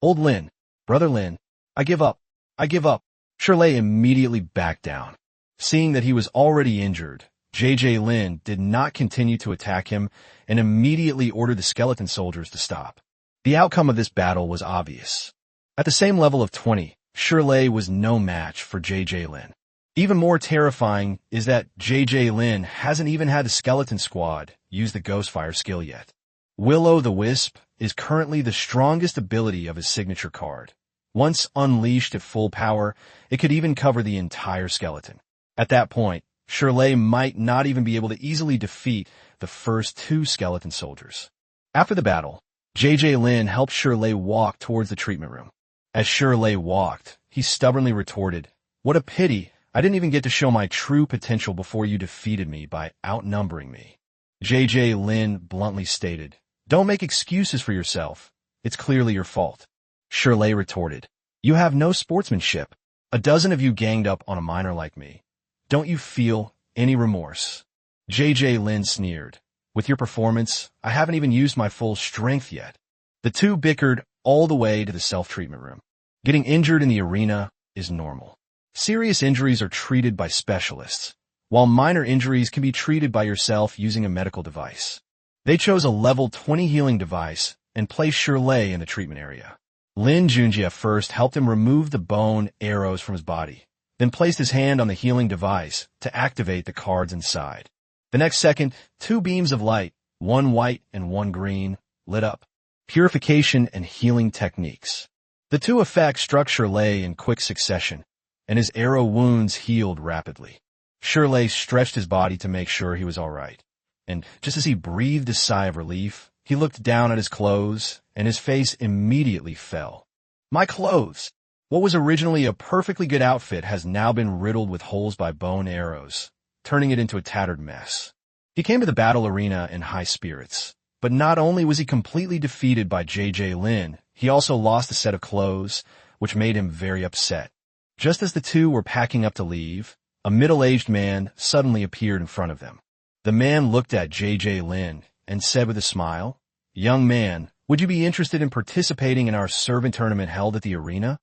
Old Lin, Brother Lin, I give up. Shirley immediately backed down. Seeing that he was already injured, J.J. Lin did not continue to attack him and immediately ordered the skeleton soldiers to stop. The outcome of this battle was obvious. At the same level of 20, Shirley was no match for J.J. Lin. Even more terrifying is that J.J. Lin hasn't even had the skeleton squad use the Ghostfire skill yet. the-wisp is currently the strongest ability of his signature card. Once unleashed at full power, it could even cover the entire skeleton. At that point, Shirley might not even be able to easily defeat the first 2 skeleton soldiers. After the battle, J.J. Lin helped Shirley walk towards the treatment room. As Shirley walked, he stubbornly retorted, "What a pity, I didn't even get to show my true potential before you defeated me by outnumbering me." J.J. Lin bluntly stated, "Don't make excuses for yourself. It's clearly your fault." Shirley retorted, "You have no sportsmanship. A dozen of you ganged up on a miner like me. Don't you feel any remorse?" J.J. Lin sneered, "With your performance, I haven't even used my full strength yet." The 2 bickered all the way to the self-treatment room. Getting injured in the arena is normal. Serious injuries are treated by specialists, while minor injuries can be treated by yourself using a medical device. They chose a level 20 healing device and placed Shirley in the treatment area. Lin Junjie first helped him remove the bone arrows from his body, then placed his hand on the healing device to activate the cards inside. The next second, 2 beams of light, 1 white and 1 green, lit up. Purification and healing techniques. The 2 effects struck Shirley in quick succession, and his arrow wounds healed rapidly. Shirley stretched his body to make sure he was all right, and just as he breathed a sigh of relief, he looked down at his clothes, and his face immediately fell. My clothes! What was originally a perfectly good outfit has now been riddled with holes by bone arrows, turning it into a tattered mess. He came to the battle arena in high spirits, but not only was he completely defeated by J.J. Lin, he also lost a set of clothes, which made him very upset. Just as the 2 were packing up to leave, a middle-aged man suddenly appeared in front of them. The man looked at J.J. Lin and said with a smile, "Young man, would you be interested in participating in our servant tournament held at the arena?"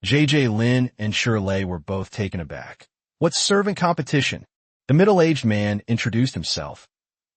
J.J. Lin and Shirley were both taken aback. "What servant competition?" The middle-aged man introduced himself.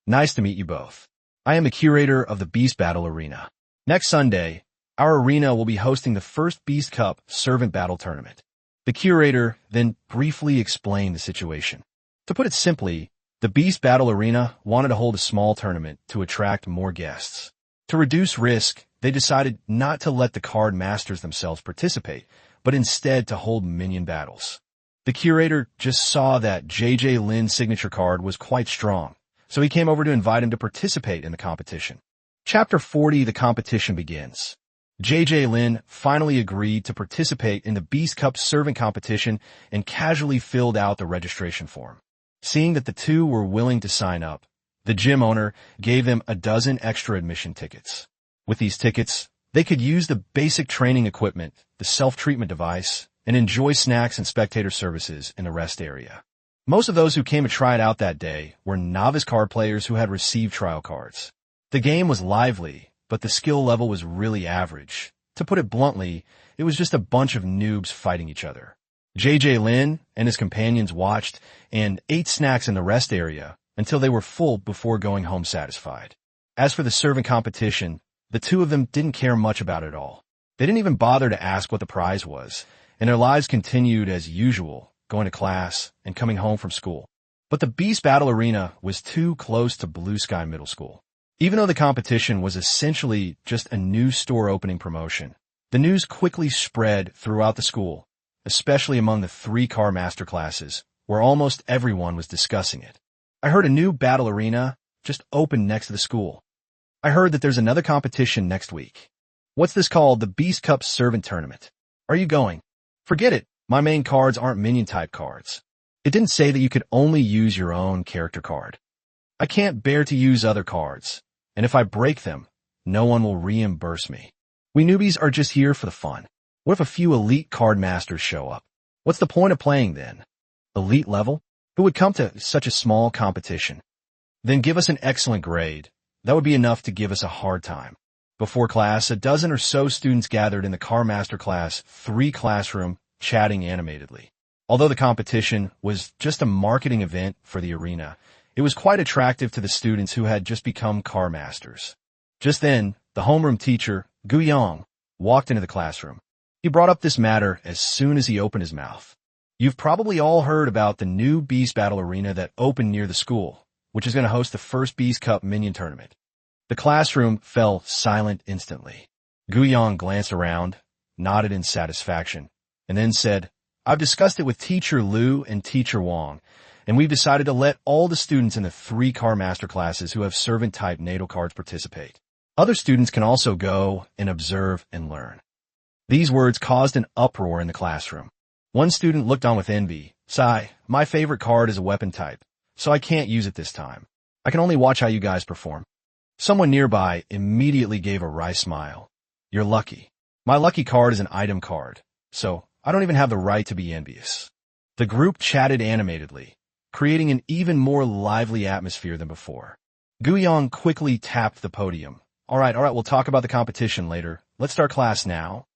"Nice to meet you both. I am the curator of the Beast Battle Arena. Next Sunday, our arena will be hosting the first Beast Cup Servant Battle Tournament. The curator then briefly explained the situation. To put it simply, the Beast Battle Arena wanted to hold a small tournament to attract more guests. To reduce risk, they decided not to let the card masters themselves participate, but instead to hold minion battles. The curator just saw that JJ Lin's signature card was quite strong, so he came over to invite him to participate in the competition. Chapter 40, the competition begins. JJ Lin finally agreed to participate in the Beast Cup Servant competition and casually filled out the registration form. Seeing that the two were willing to sign up, the gym owner gave them a dozen extra admission tickets. With these tickets, they could use the basic training equipment, the self-treatment device, and enjoy snacks and spectator services in the rest area. Most of those who came to try it out that day were novice card players who had received trial cards. The game was lively, but the skill level was really average. To put it bluntly, it was just a bunch of noobs fighting each other. JJ Lin and his companions watched and ate snacks in the rest area until they were full before going home satisfied. As for the servant competition, the two of them didn't care much about it at all. They didn't even bother to ask what the prize was, and their lives continued as usual, going to class and coming home from school. But the Beast Battle Arena was too close to Blue Sky Middle School. Even though the competition was essentially just a new store opening promotion, the news quickly spread throughout the school, especially among the 3 car master classes, where almost everyone was discussing it. I heard a new battle arena just opened next to the school. I heard that there's another competition next week. What's this called? The Beast Cup Servant Tournament. Are you going? Forget it. My main cards aren't minion-type cards. It didn't say that you could only use your own character card. I can't bear to use other cards, and if I break them, no one will reimburse me. We newbies are just here for the fun. What if a few elite card masters show up? What's the point of playing then? Elite level? Who would come to such a small competition? Then give us an excellent grade. That would be enough to give us a hard time. Before class, a dozen or so students gathered in the Car Master Class 3 classroom, chatting animatedly. Although the competition was just a marketing event for the arena, it was quite attractive to the students who had just become car masters. Just then, the homeroom teacher, Gu Yang, walked into the classroom. He brought up this matter as soon as he opened his mouth. You've probably all heard about the new Beast Battle Arena that opened near the school, which is going to host the first Beast Cup Minion Tournament. The classroom fell silent instantly. Gu Yang glanced around, nodded in satisfaction, and then said, I've discussed it with Teacher Liu and Teacher Wang, and we've decided to let all the students in the 3 car master classes who have servant-type natal cards participate. Other students can also go and observe and learn. These words caused an uproar in the classroom. One student looked on with envy. Sigh, my favorite card is a weapon type, so I can't use it this time. I can only watch how you guys perform. Someone nearby immediately gave a wry smile. You're lucky. My lucky card is an item card, so I don't even have the right to be envious. The group chatted animatedly, creating an even more lively atmosphere than before. Gu Yang quickly tapped the podium. All right, we'll talk about the competition later. Let's start class now.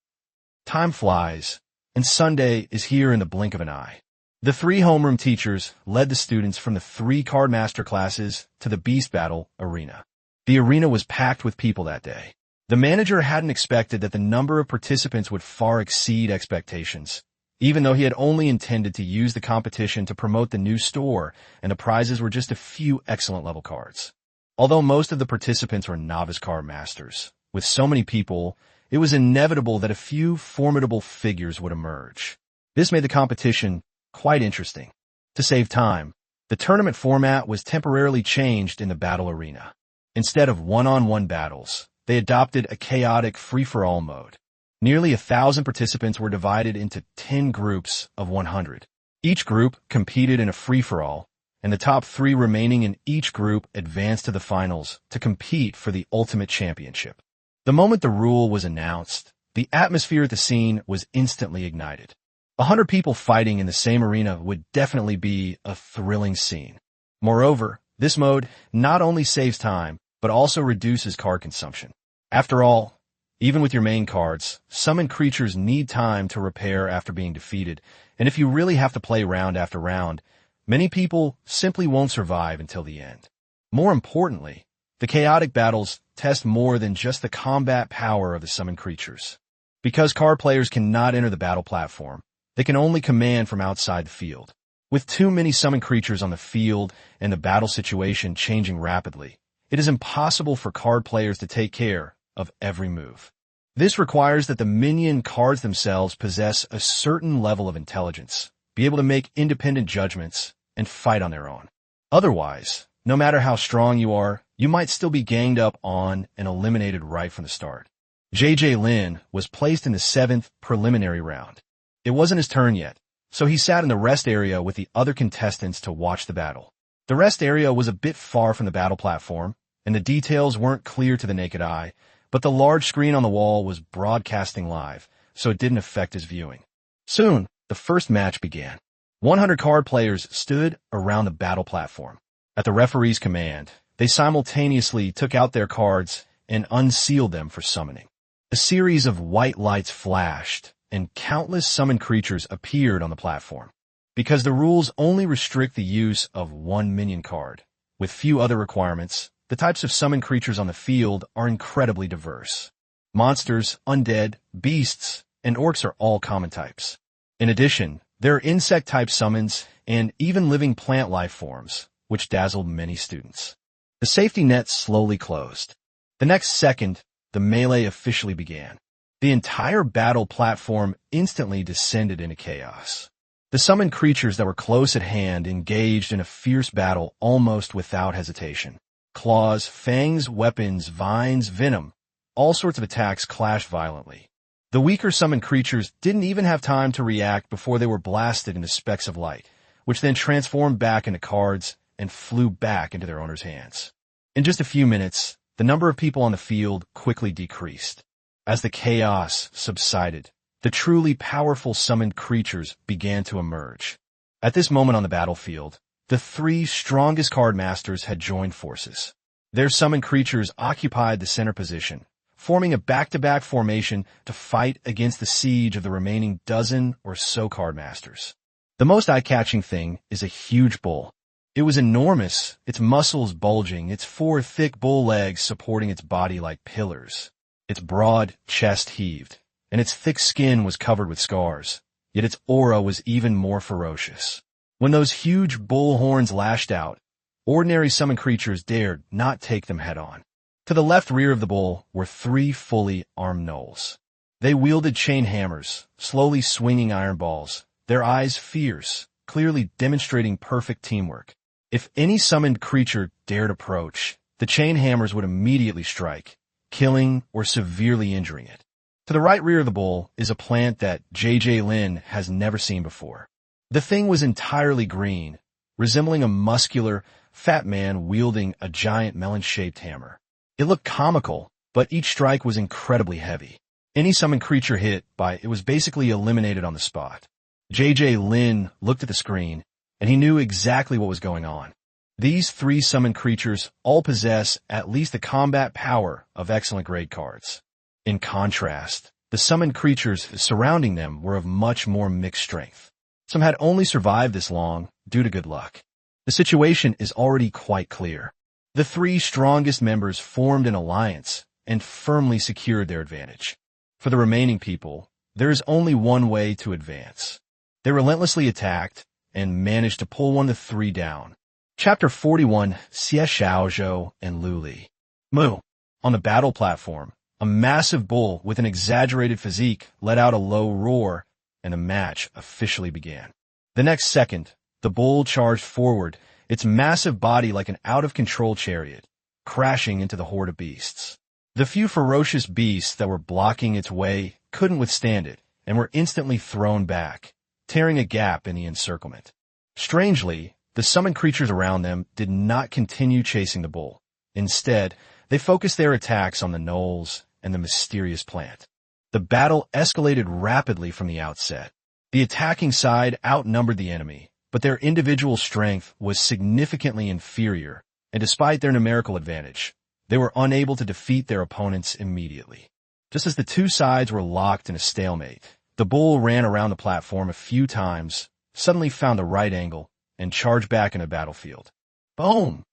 Time flies, and Sunday is here in the blink of an eye. The 3 homeroom teachers led the students from the 3 card master classes to the Beast Battle Arena. The arena was packed with people that day. The manager hadn't expected that the number of participants would far exceed expectations, even though he had only intended to use the competition to promote the new store, and the prizes were just a few excellent level cards. Although most of the participants were novice card masters, with so many people, it was inevitable that a few formidable figures would emerge. This made the competition quite interesting. To save time, the tournament format was temporarily changed in the battle arena. Instead of one-on-one battles, they adopted a chaotic free-for-all mode. Nearly 1,000 participants were divided into 10 groups of 100. Each group competed in a free-for-all, and the top 3 remaining in each group advanced to the finals to compete for the ultimate championship. The moment the rule was announced, the atmosphere at the scene was instantly ignited. 100 people fighting in the same arena would definitely be a thrilling scene. Moreover, this mode not only saves time, but also reduces card consumption. After all, even with your main cards, summoned creatures need time to repair after being defeated, and if you really have to play round after round, many people simply won't survive until the end. More importantly, The chaotic battles test more than just the combat power of the summoned creatures. Because card players cannot enter the battle platform, they can only command from outside the field. With too many summoned creatures on the field and the battle situation changing rapidly, it is impossible for card players to take care of every move. This requires that the minion cards themselves possess a certain level of intelligence, be able to make independent judgments, and fight on their own. Otherwise, no matter how strong you are, you might still be ganged up on and eliminated right from the start. JJ Lin was placed in the 7th preliminary round. It wasn't his turn yet, so he sat in the rest area with the other contestants to watch the battle. The rest area was a bit far from the battle platform, and the details weren't clear to the naked eye, but the large screen on the wall was broadcasting live, so it didn't affect his viewing. Soon, the first match began. 100 card players stood around the battle platform. At the referee's command, they simultaneously took out their cards and unsealed them for summoning. A series of white lights flashed, and countless summoned creatures appeared on the platform. Because the rules only restrict the use of one minion card, with few other requirements, the types of summoned creatures on the field are incredibly diverse. Monsters, undead, beasts, and orcs are all common types. In addition, there are insect-type summons and even living plant life forms, which dazzled many students. The safety net slowly closed. The next second, the melee officially began. The entire battle platform instantly descended into chaos. The summoned creatures that were close at hand engaged in a fierce battle almost without hesitation. Claws, fangs, weapons, vines, venom, all sorts of attacks clashed violently. The weaker summoned creatures didn't even have time to react before they were blasted into specks of light, which then transformed back into cards and flew back into their owner's hands. In just a few minutes, the number of people on the field quickly decreased. As the chaos subsided, the truly powerful summoned creatures began to emerge. At this moment on the battlefield, the 3 strongest card masters had joined forces. Their summoned creatures occupied the center position, forming a back-to-back formation to fight against the siege of the remaining dozen or so card masters. The most eye-catching thing is a huge bull. It was enormous, its muscles bulging, its 4 thick bull legs supporting its body like pillars. Its broad chest heaved, and its thick skin was covered with scars, yet its aura was even more ferocious. When those huge bull horns lashed out, ordinary summoned creatures dared not take them head-on. To the left rear of the bull were 3 fully armed gnolls. They wielded chain hammers, slowly swinging iron balls, their eyes fierce, clearly demonstrating perfect teamwork. If any summoned creature dared approach, the chain hammers would immediately strike, killing or severely injuring it. To the right rear of the bull is a plant that JJ Lin has never seen before. The thing was entirely green, resembling a muscular, fat man wielding a giant melon-shaped hammer. It looked comical, but each strike was incredibly heavy. Any summoned creature hit by it was basically eliminated on the spot. JJ Lin looked at the screen, and he knew exactly what was going on. These 3 summoned creatures all possess at least the combat power of excellent grade cards. In contrast, the summoned creatures surrounding them were of much more mixed strength. Some had only survived this long due to good luck. The situation is already quite clear. The 3 strongest members formed an alliance and firmly secured their advantage. For the remaining people, there is only one way to advance. They relentlessly attacked and managed to pull one of the 3 down. Chapter 41, Xie Xiaozhou and Lu Li. Mu. On the battle platform, a massive bull with an exaggerated physique let out a low roar, and the match officially began. The next second, the bull charged forward, its massive body like an out-of-control chariot, crashing into the horde of beasts. The few ferocious beasts that were blocking its way couldn't withstand it, and were instantly thrown back, tearing a gap in the encirclement. Strangely, the summoned creatures around them did not continue chasing the bull. Instead, they focused their attacks on the gnolls and the mysterious plant. The battle escalated rapidly from the outset. The attacking side outnumbered the enemy, but their individual strength was significantly inferior, and despite their numerical advantage, they were unable to defeat their opponents immediately. Just as the 2 sides were locked in a stalemate, the bull ran around the platform a few times, suddenly found the right angle, and charged back in the battlefield. Boom!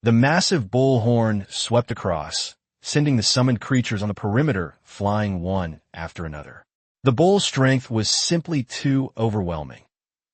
The massive bullhorn swept across, sending the summoned creatures on the perimeter flying one after another. The bull's strength was simply too overwhelming.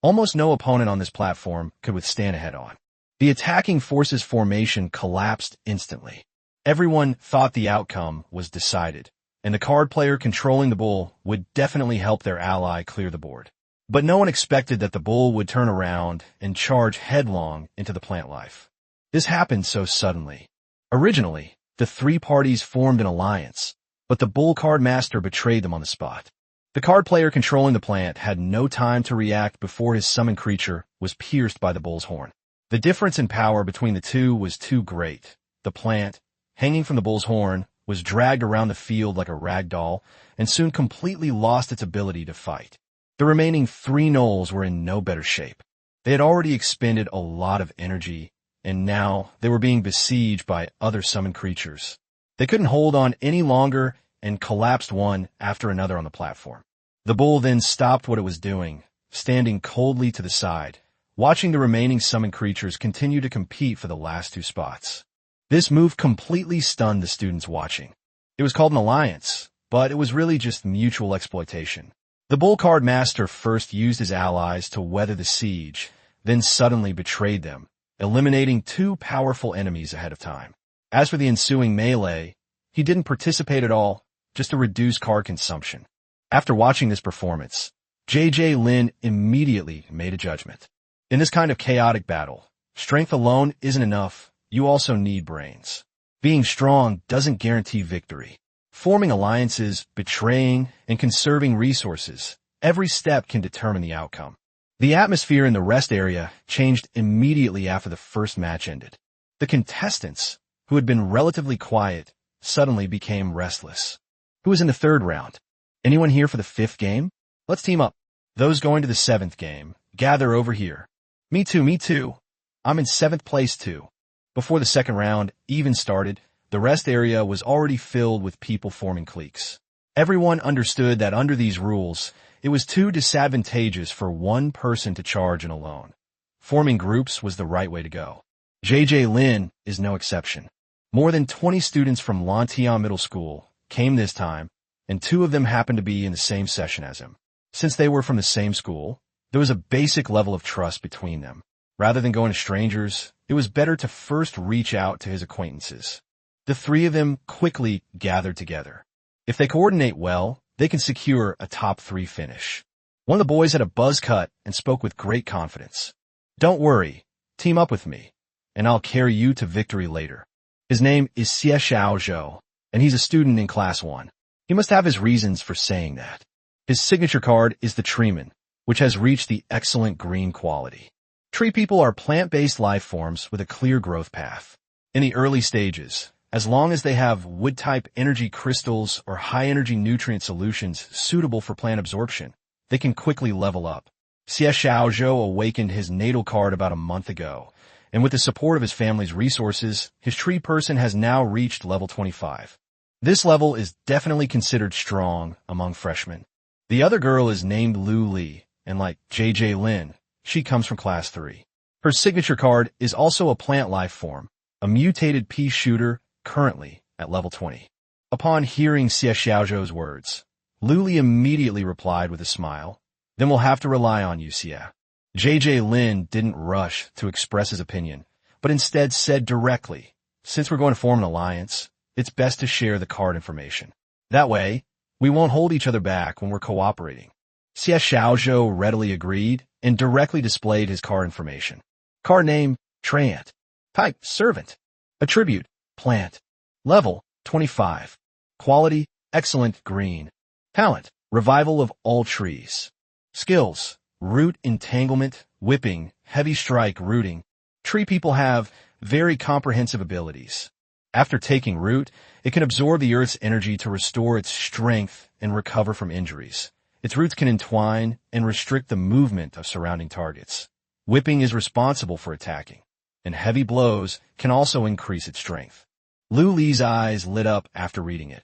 Almost no opponent on this platform could withstand a head-on. The attacking forces formation collapsed instantly. Everyone thought the outcome was decided, and the card player controlling the bull would definitely help their ally clear the board. But no one expected that the bull would turn around and charge headlong into the plant life. This happened so suddenly. Originally, the three parties formed an alliance, but the bull card master betrayed them on the spot. The card player controlling the plant had no time to react before his summoned creature was pierced by the bull's horn. The difference in power between the two was too great. The plant, hanging from the bull's horn, was dragged around the field like a rag doll and soon completely lost its ability to fight. The remaining three gnolls were in no better shape. They had already expended a lot of energy, and now they were being besieged by other summoned creatures. They couldn't hold on any longer and collapsed one after another on the platform. The bull then stopped what it was doing, standing coldly to the side, watching the remaining summoned creatures continue to compete for the last two spots. This move completely stunned the students watching. It was called an alliance, but it was really just mutual exploitation. The bull card master first used his allies to weather the siege, then suddenly betrayed them, eliminating two powerful enemies ahead of time. As for the ensuing melee, he didn't participate at all, just to reduce card consumption. After watching this performance, Lin immediately made a judgment. In this kind of chaotic battle, strength alone isn't enough, you also need brains. Being strong doesn't guarantee victory. Forming alliances, betraying, and conserving resources, every step can determine the outcome. The atmosphere in the rest area changed immediately after the first match ended. The contestants, who had been relatively quiet, suddenly became restless. Who was in the third round? Anyone here for the fifth game? Let's team up. Those going to the seventh game, gather over here. Me too. I'm in seventh place too. Before the second round even started, the rest area was already filled with people forming cliques. Everyone understood that under these rules, it was too disadvantageous for one person to charge in alone. Forming groups was the right way to go. Lin is no exception. More than 20 students from Lantian Middle School came this time, and two of them happened to be in the same session as him. Since they were from the same school, there was a basic level of trust between them. Rather than going to strangers, it was better to first reach out to his acquaintances. The three of them quickly gathered together. If they coordinate well, they can secure a top 3 finish. One of the boys had a buzz cut and spoke with great confidence. Don't worry, team up with me, and I'll carry you to victory later. His name is Xie Xiaozhou, and he's a student in Class 1. He must have his reasons for saying that. His signature card is the treeman, which has reached the excellent green quality. Tree people are plant-based life forms with a clear growth path. In the early stages, as long as they have wood-type energy crystals or high-energy nutrient solutions suitable for plant absorption, they can quickly level up. Xie Xiaozhou awakened his natal card about a month ago, and with the support of his family's resources, his tree person has now reached level 25. This level is definitely considered strong among freshmen. The other girl is named Lu Li, and like Lin, she comes from Class 3. Her signature card is also a plant life form, a mutated pea shooter, currently at level 20. Upon hearing Xie Xiaozhou's words, Lu Li immediately replied with a smile, "Then we'll have to rely on you, Xie." Lin didn't rush to express his opinion, but instead said directly, "Since we're going to form an alliance, it's best to share the card information. That way, we won't hold each other back when we're cooperating." Xie Xiaozhou readily agreed and directly displayed his card information. Card name, Treant. Type, Servant. Attribute, Plant. Level, 25. Quality, Excellent Green. Talent, Revival of all trees. Skills, Root Entanglement, Whipping, Heavy Strike Rooting. Tree people have very comprehensive abilities. After taking root, it can absorb the earth's energy to restore its strength and recover from injuries. Its roots can entwine and restrict the movement of surrounding targets. Whipping is responsible for attacking, and heavy blows can also increase its strength. Lu Li's eyes lit up after reading it.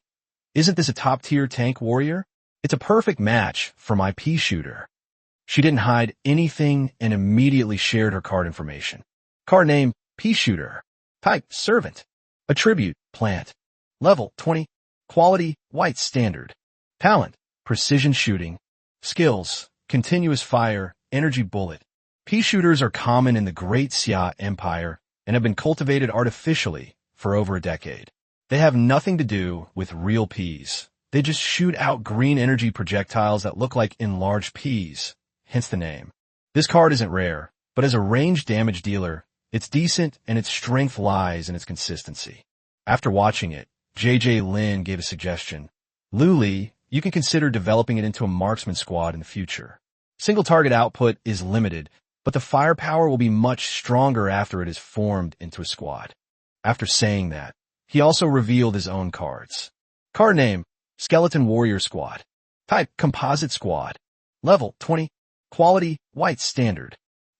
Isn't this a top-tier tank warrior? It's a perfect match for my pea shooter. She didn't hide anything and immediately shared her card information. Card name, Pea Shooter. Type, servant. Attribute, plant. Level, 20. Quality, white standard. Talent, precision shooting. Skills, continuous fire, energy bullet. Pea shooters are common in the Great Xia Empire and have been cultivated artificially for over a decade. They have nothing to do with real peas. They just shoot out green energy projectiles that look like enlarged peas, hence the name. This card isn't rare, but as a range damage dealer, it's decent and its strength lies in its consistency. After watching it, Lin gave a suggestion. Li, you can consider developing it into a marksman squad in the future. Single target output is limited, but the firepower will be much stronger after it is formed into a squad. After saying that, he also revealed his own cards. Card name, Skeleton Warrior Squad. Type, Composite Squad. Level, 20. Quality, white standard.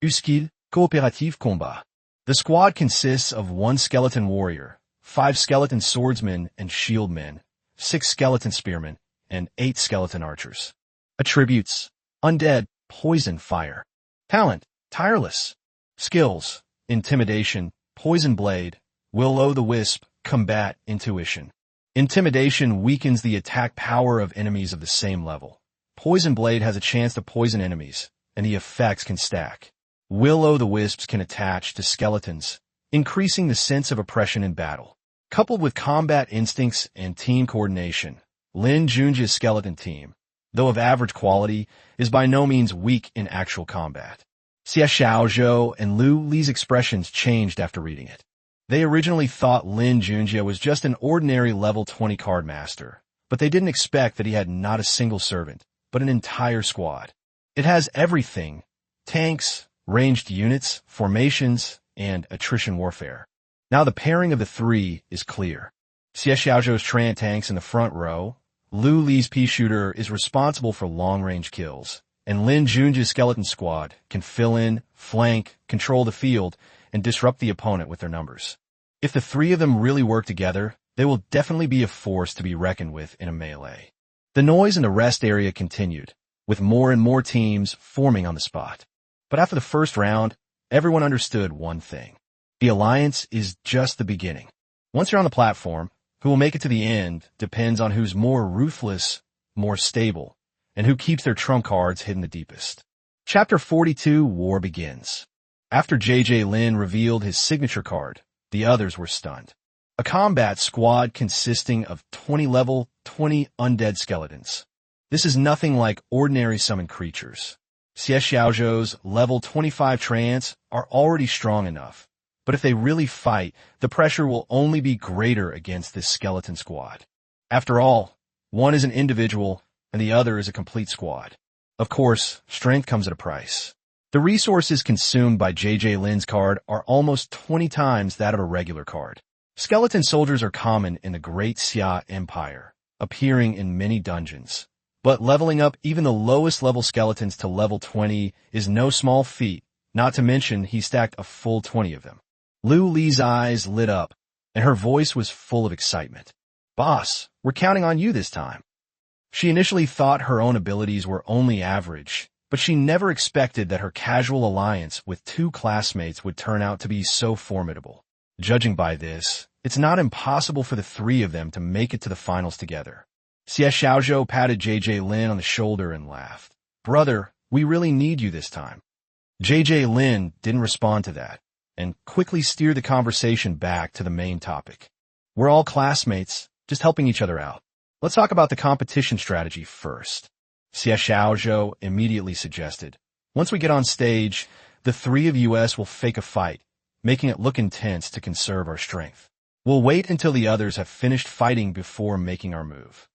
Skill, cooperative combat. The squad consists of 1 skeleton warrior, 5 skeleton swordsmen and shieldmen, 6 skeleton spearmen, and 8 skeleton archers. Attributes, undead, poison, fire. Talent, tireless. Skills, intimidation, poison blade, will-o'-the-wisp, combat, intuition. Intimidation weakens the attack power of enemies of the same level. Poison blade has a chance to poison enemies, and the effects can stack. Will-o'-the-wisps can attach to skeletons, increasing the sense of oppression in battle. Coupled with combat instincts and team coordination, Lin Junjie's skeleton team, though of average quality, is by no means weak in actual combat. Xia Xiaozhou and Li's expressions changed after reading it. They originally thought Lin Junjie was just an ordinary level 20 card master, but they didn't expect that he had not a single servant, but an entire squad. It has everything: tanks, ranged units, formations, and attrition warfare. Now the pairing of the three is clear. Xia Xiaozhou's Tran tanks in the front row, Li's pea shooter is responsible for long-range kills, and Lin Junjie's skeleton squad can fill in, flank, control the field, and disrupt the opponent with their numbers. If the three of them really work together, they will definitely be a force to be reckoned with in a melee. The noise in the rest area continued, with more and more teams forming on the spot. But after the first round, everyone understood one thing. The alliance is just the beginning. Once you're on the platform, who will make it to the end depends on who's more ruthless, more stable, and who keeps their trump cards hidden the deepest. Chapter 42, War Begins. After Lin revealed his signature card, the others were stunned. A combat squad consisting of 20 level, 20 undead skeletons. This is nothing like ordinary summoned creatures. Xia Xiaozhou's level 25 trance are already strong enough, but if they really fight, the pressure will only be greater against this skeleton squad. After all, one is an individual and the other is a complete squad. Of course, strength comes at a price. The resources consumed by Lin's card are almost 20 times that of a regular card. Skeleton soldiers are common in the Great Xia Empire, appearing in many dungeons. But leveling up even the lowest level skeletons to level 20 is no small feat, not to mention he stacked a full 20 of them. Li's eyes lit up, and her voice was full of excitement. "Boss, we're counting on you this time." She initially thought her own abilities were only average, but she never expected that her casual alliance with 2 classmates would turn out to be so formidable. Judging by this, it's not impossible for the 3 of them to make it to the finals together. Xia Xiaozhou patted Lin on the shoulder and laughed. "Brother, we really need you this time." Lin didn't respond to that, and quickly steered the conversation back to the main topic. "We're all classmates, just helping each other out. Let's talk about the competition strategy first." Xia Xiaozhou immediately suggested. "Once we get on stage, the 3 of us will fake a fight, making it look intense to conserve our strength. We'll wait until the others have finished fighting before making our move."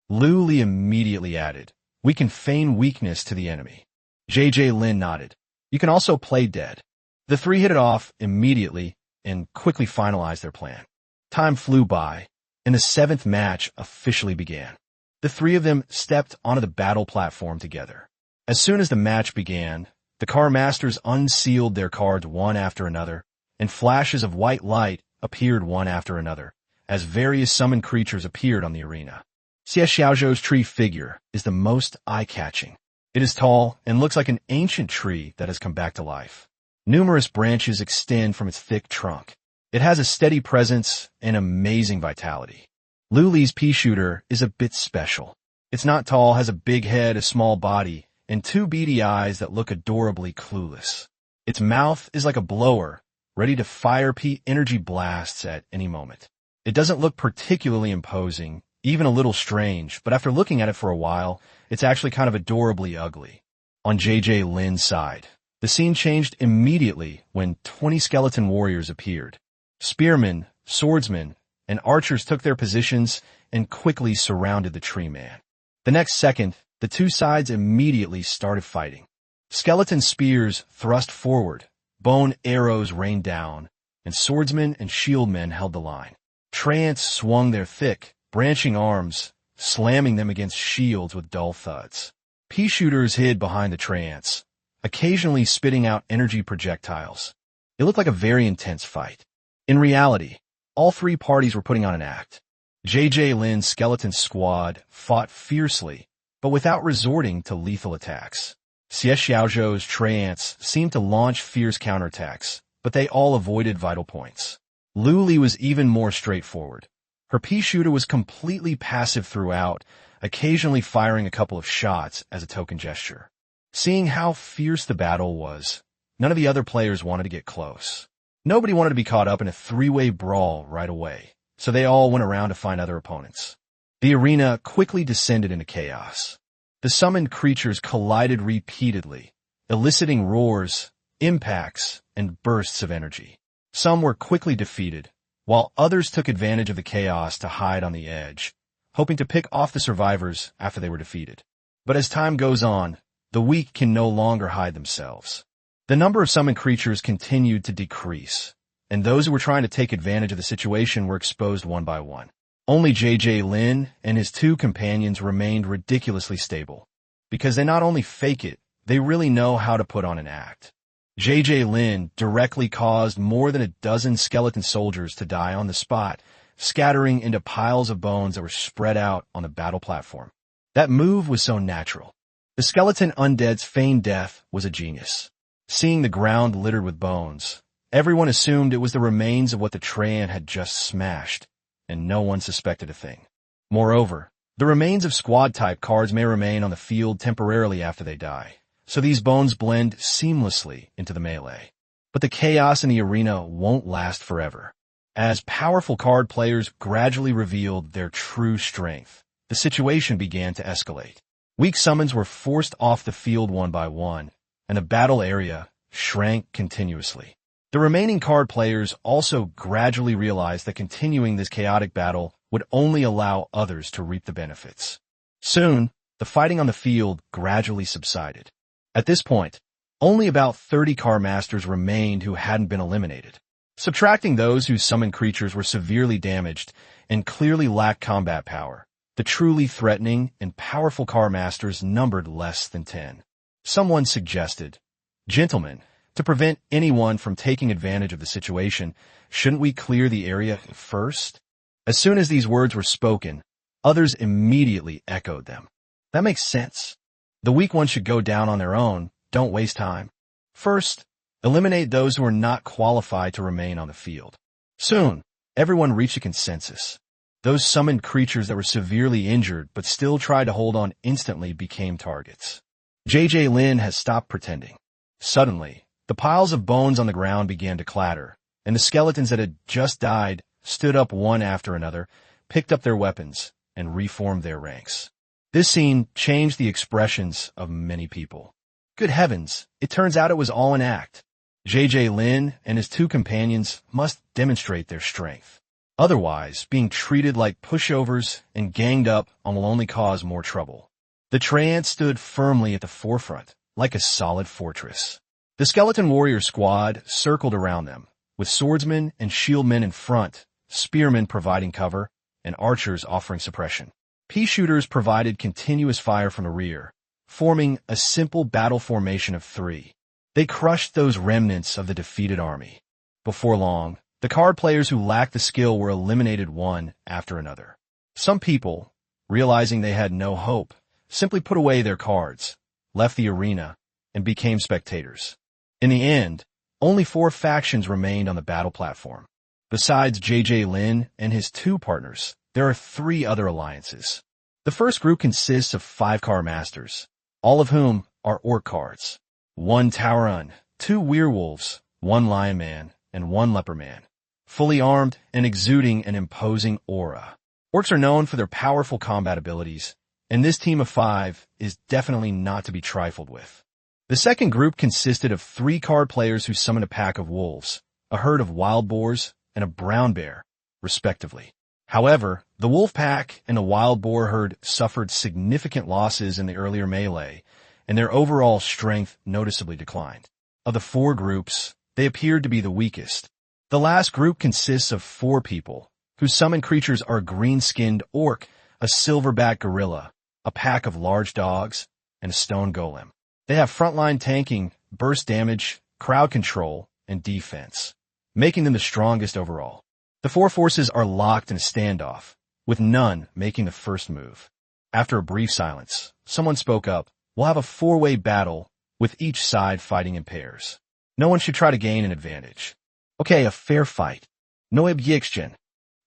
Li immediately added, "We can feign weakness to the enemy." Lin nodded. "You can also play dead." The 3 hit it off immediately and quickly finalized their plan. Time flew by, and the 7th match officially began. The 3 of them stepped onto the battle platform together. As soon as the match began, the card masters unsealed their cards one after another, and flashes of white light appeared one after another, as various summoned creatures appeared on the arena. Xia Xiaozhou's tree figure is the most eye-catching. It is tall and looks like an ancient tree that has come back to life. Numerous branches extend from its thick trunk. It has a steady presence and amazing vitality. Luli's pea shooter is a bit special. It's not tall, has a big head, a small body, and two beady eyes that look adorably clueless. Its mouth is like a blower, ready to fire pea energy blasts at any moment. It doesn't look particularly imposing, even a little strange, but after looking at it for a while, it's actually kind of adorably ugly. On JJ Lin's side, the scene changed immediately when 20 skeleton warriors appeared. Spearmen, swordsmen, and archers took their positions and quickly surrounded the tree man. The next second, the two sides immediately started fighting. Skeleton spears thrust forward, bone arrows rained down, and swordsmen and shieldmen held the line. Treants swung their thick, branching arms, slamming them against shields with dull thuds. Pea shooters hid behind the treants, occasionally spitting out energy projectiles. It looked like a very intense fight. In reality, all three parties were putting on an act. JJ Lin's skeleton squad fought fiercely, but without resorting to lethal attacks. Xie Xiaozhou's treants seemed to launch fierce counterattacks, but they all avoided vital points. Luli was even more straightforward. Her pea shooter was completely passive throughout, occasionally firing a couple of shots as a token gesture. Seeing how fierce the battle was, none of the other players wanted to get close. Nobody wanted to be caught up in a three-way brawl right away, so they all went around to find other opponents. The arena quickly descended into chaos. The summoned creatures collided repeatedly, eliciting roars, impacts, and bursts of energy. Some were quickly defeated, while others took advantage of the chaos to hide on the edge, hoping to pick off the survivors after they were defeated. But as time goes on, the weak can no longer hide themselves. The number of summoned creatures continued to decrease, and those who were trying to take advantage of the situation were exposed one by one. Only JJ Lin and his two companions remained ridiculously stable, because they not only fake it, they really know how to put on an act. JJ Lin directly caused more than a dozen skeleton soldiers to die on the spot, scattering into piles of bones that were spread out on the battle platform. That move was so natural. The skeleton undead's feigned death was a genius. Seeing the ground littered with bones, everyone assumed it was the remains of what the Treant had just smashed, and no one suspected a thing. Moreover, the remains of squad-type cards may remain on the field temporarily after they die, so these bones blend seamlessly into the melee. But the chaos in the arena won't last forever. As powerful card players gradually revealed their true strength, the situation began to escalate. Weak summons were forced off the field one by one, and the battle area shrank continuously. The remaining card players also gradually realized that continuing this chaotic battle would only allow others to reap the benefits. Soon, the fighting on the field gradually subsided. At this point, only about 30 card masters remained who hadn't been eliminated. Subtracting those whose summoned creatures were severely damaged and clearly lacked combat power, the truly threatening and powerful card masters numbered less than 10. Someone suggested, "Gentlemen, to prevent anyone from taking advantage of the situation, shouldn't we clear the area first?" As soon as these words were spoken, others immediately echoed them. That makes sense. The weak ones should go down on their own. Don't waste time. First, eliminate those who are not qualified to remain on the field. Soon, everyone reached a consensus. Those summoned creatures that were severely injured but still tried to hold on instantly became targets. JJ Lin has stopped pretending. Suddenly, the piles of bones on the ground began to clatter, and the skeletons that had just died stood up one after another, picked up their weapons, and reformed their ranks. This scene changed the expressions of many people. Good heavens, it turns out it was all an act. JJ Lin and his two companions must demonstrate their strength. Otherwise, being treated like pushovers and ganged up on will only cause more trouble. The Treant stood firmly at the forefront, like a solid fortress. The skeleton warrior squad circled around them, with swordsmen and shieldmen in front, spearmen providing cover, and archers offering suppression. Pea shooters provided continuous fire from the rear, forming a simple battle formation of 3. They crushed those remnants of the defeated army. Before long, the card players who lacked the skill were eliminated one after another. Some people, realizing they had no hope, simply put away their cards, left the arena, and became spectators. In the end, only 4 factions remained on the battle platform. Besides JJ Lin and his two partners, there are three other alliances. The first group consists of 5 card masters, all of whom are orc cards. 1 Taurun, 2 werewolves, 1 lion man, and 1 leopard man, fully armed and exuding an imposing aura. Orcs are known for their powerful combat abilities, and this team of 5 is definitely not to be trifled with. The second group consisted of 3 card players who summoned a pack of wolves, a herd of wild boars, and a brown bear, respectively. However, the wolf pack and the wild boar herd suffered significant losses in the earlier melee, and their overall strength noticeably declined. Of the 4 groups, they appeared to be the weakest. The last group consists of 4 people, whose summoned creatures are a green-skinned orc, a silverback gorilla, a pack of large dogs, and a stone golem. They have frontline tanking, burst damage, crowd control, and defense, making them the strongest overall. The 4 forces are locked in a standoff, with none making the first move. After a brief silence, someone spoke up. We'll have a 4-way battle, with each side fighting in pairs. No one should try to gain an advantage. Okay, a fair fight. No objection.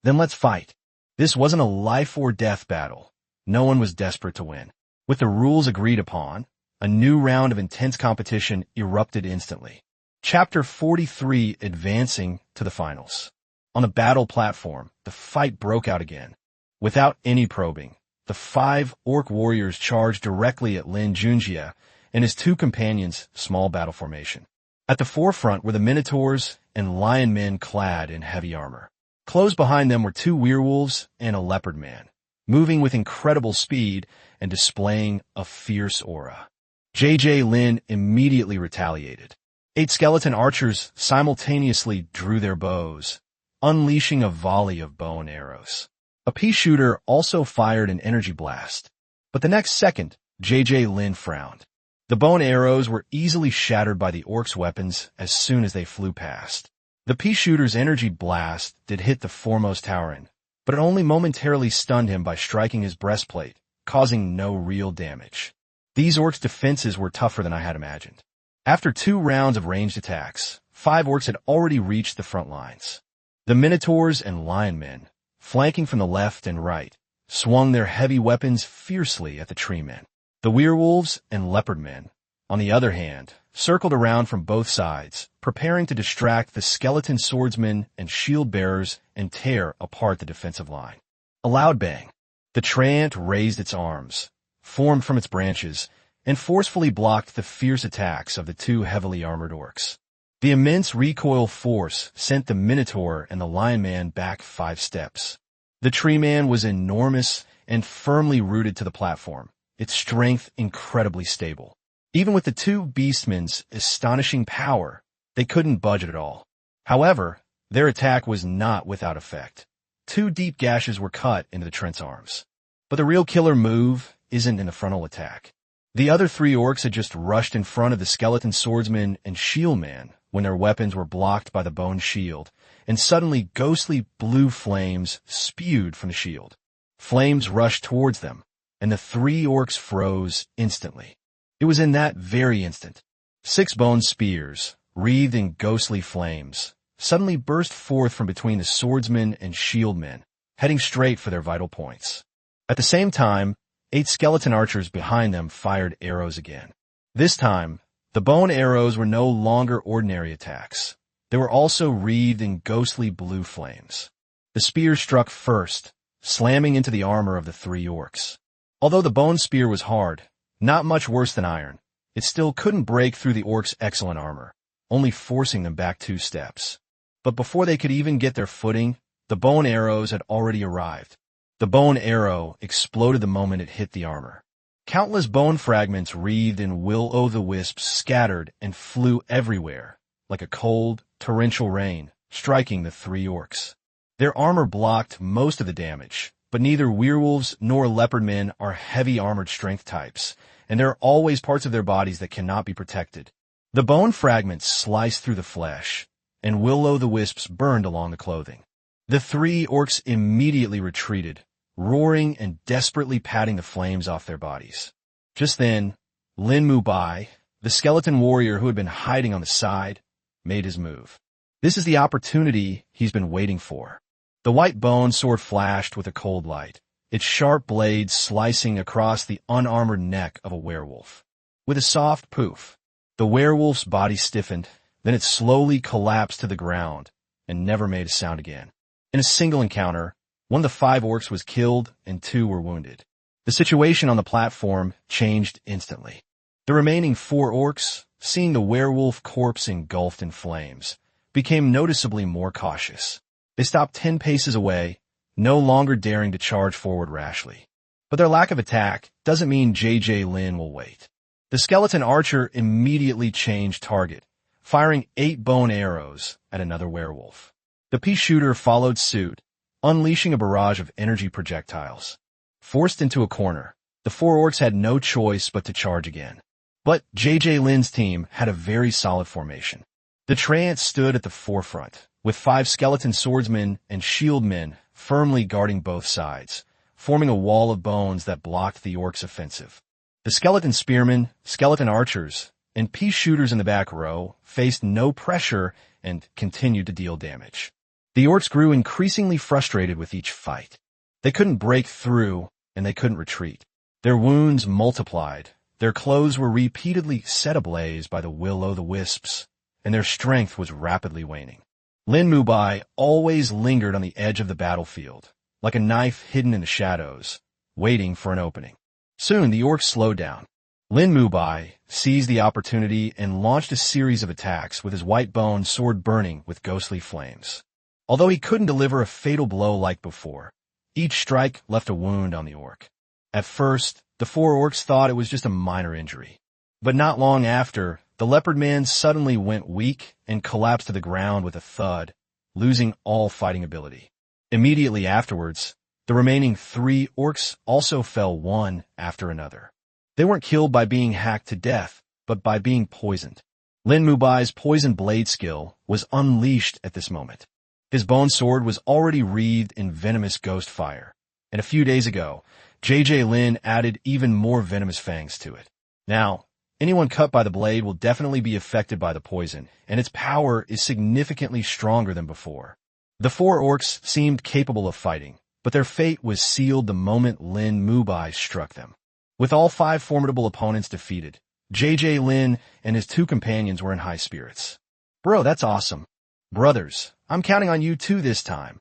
Then let's fight. This wasn't a life or death battle. No one was desperate to win. With the rules agreed upon, a new round of intense competition erupted instantly. Chapter 43, advancing to the finals. On the battle platform, the fight broke out again. Without any probing, the 5 orc warriors charged directly at Lin Junjie and his 2 companions' small battle formation. At the forefront were the minotaurs and lion men clad in heavy armor. Close behind them were 2 werewolves and a leopard man, moving with incredible speed and displaying a fierce aura. JJ Lin immediately retaliated. 8 skeleton archers simultaneously drew their bows, unleashing a volley of bow and arrows. A pea shooter also fired an energy blast, but the next second, JJ Lin frowned. The bow and arrows were easily shattered by the orcs' weapons as soon as they flew past. The pea shooter's energy blast did hit the foremost Taurun, but it only momentarily stunned him by striking his breastplate, causing no real damage. These orcs' defenses were tougher than I had imagined. After 2 rounds of ranged attacks, 5 orcs had already reached the front lines. The minotaurs and lion men, flanking from the left and right, swung their heavy weapons fiercely at the tree men. The werewolves and leopard men, on the other hand, circled around from both sides, preparing to distract the skeleton swordsmen and shield bearers and tear apart the defensive line. A loud bang. The treant raised its arms, formed from its branches, and forcefully blocked the fierce attacks of the 2 heavily armored orcs. The immense recoil force sent the minotaur and the lion man back 5 steps. The tree man was enormous and firmly rooted to the platform, its strength incredibly stable. Even with the 2 beastmen's astonishing power, they couldn't budge at all. However, their attack was not without effect. 2 deep gashes were cut into the treant's arms. But the real killer move isn't in the frontal attack. The other 3 orcs had just rushed in front of the skeleton swordsman and shield man when their weapons were blocked by the bone shield, and suddenly ghostly blue flames spewed from the shield. Flames rushed towards them, and the 3 orcs froze instantly. It was in that very instant. 6 bone spears, wreathed in ghostly flames, suddenly burst forth from between the swordsmen and shield men, heading straight for their vital points. At the same time, 8 skeleton archers behind them fired arrows again. This time, the bow and arrows were no longer ordinary attacks. They were also wreathed in ghostly blue flames. The spear struck first, slamming into the armor of the 3 orcs. Although the bone spear was hard, not much worse than iron, it still couldn't break through the orcs' excellent armor, only forcing them back 2 steps. But before they could even get their footing, the bow and arrows had already arrived. The bow and arrow exploded the moment it hit the armor. Countless bone fragments wreathed in will-o'-the-wisps scattered and flew everywhere, like a cold, torrential rain, striking the 3 orcs. Their armor blocked most of the damage, but neither werewolves nor leopard men are heavy armored strength types, and there are always parts of their bodies that cannot be protected. The bone fragments sliced through the flesh, and will-o'-the-wisps burned along the clothing. The 3 orcs immediately retreated, roaring and desperately patting the flames off their bodies. Just then, Lin Junjie, the skeleton warrior who had been hiding on the side, made his move. This is the opportunity he's been waiting for. The white bone sword flashed with a cold light, its sharp blade slicing across the unarmored neck of a werewolf. With a soft poof, the werewolf's body stiffened, then it slowly collapsed to the ground and never made a sound again. In a single encounter, one of the 5 orcs was killed and 2 were wounded. The situation on the platform changed instantly. The remaining 4 orcs, seeing the werewolf corpse engulfed in flames, became noticeably more cautious. They stopped 10 paces away, no longer daring to charge forward rashly. But their lack of attack doesn't mean J.J. Lin will wait. The skeleton archer immediately changed target, firing 8 bone arrows at another werewolf. The pea shooter followed suit, unleashing a barrage of energy projectiles. Forced into a corner, the 4 orcs had no choice but to charge again. But J.J. Lin's team had a very solid formation. The Treant stood at the forefront, with 5 skeleton swordsmen and shieldmen firmly guarding both sides, forming a wall of bones that blocked the orcs' offensive. The skeleton spearmen, skeleton archers, and pea shooters in the back row faced no pressure and continued to deal damage. The orcs grew increasingly frustrated with each fight. They couldn't break through, and they couldn't retreat. Their wounds multiplied, their clothes were repeatedly set ablaze by the will-o'-the-wisps, and their strength was rapidly waning. Lin Junjie always lingered on the edge of the battlefield, like a knife hidden in the shadows, waiting for an opening. Soon the orcs slowed down. Lin Junjie seized the opportunity and launched a series of attacks with his white bone sword burning with ghostly flames. Although he couldn't deliver a fatal blow like before, each strike left a wound on the orc. At first, the 4 orcs thought it was just a minor injury. But not long after, the leopard man suddenly went weak and collapsed to the ground with a thud, losing all fighting ability. Immediately afterwards, the remaining 3 orcs also fell one after another. They weren't killed by being hacked to death, but by being poisoned. Lin Junjie's poison blade skill was unleashed at this moment. His bone sword was already wreathed in venomous ghost fire, and a few days ago, J.J. Lin added even more venomous fangs to it. Now, anyone cut by the blade will definitely be affected by the poison, and its power is significantly stronger than before. The 4 orcs seemed capable of fighting, but their fate was sealed the moment Lin Junjie struck them. With all 5 formidable opponents defeated, J.J. Lin and his 2 companions were in high spirits. Bro, that's awesome. Brothers, I'm counting on you too this time.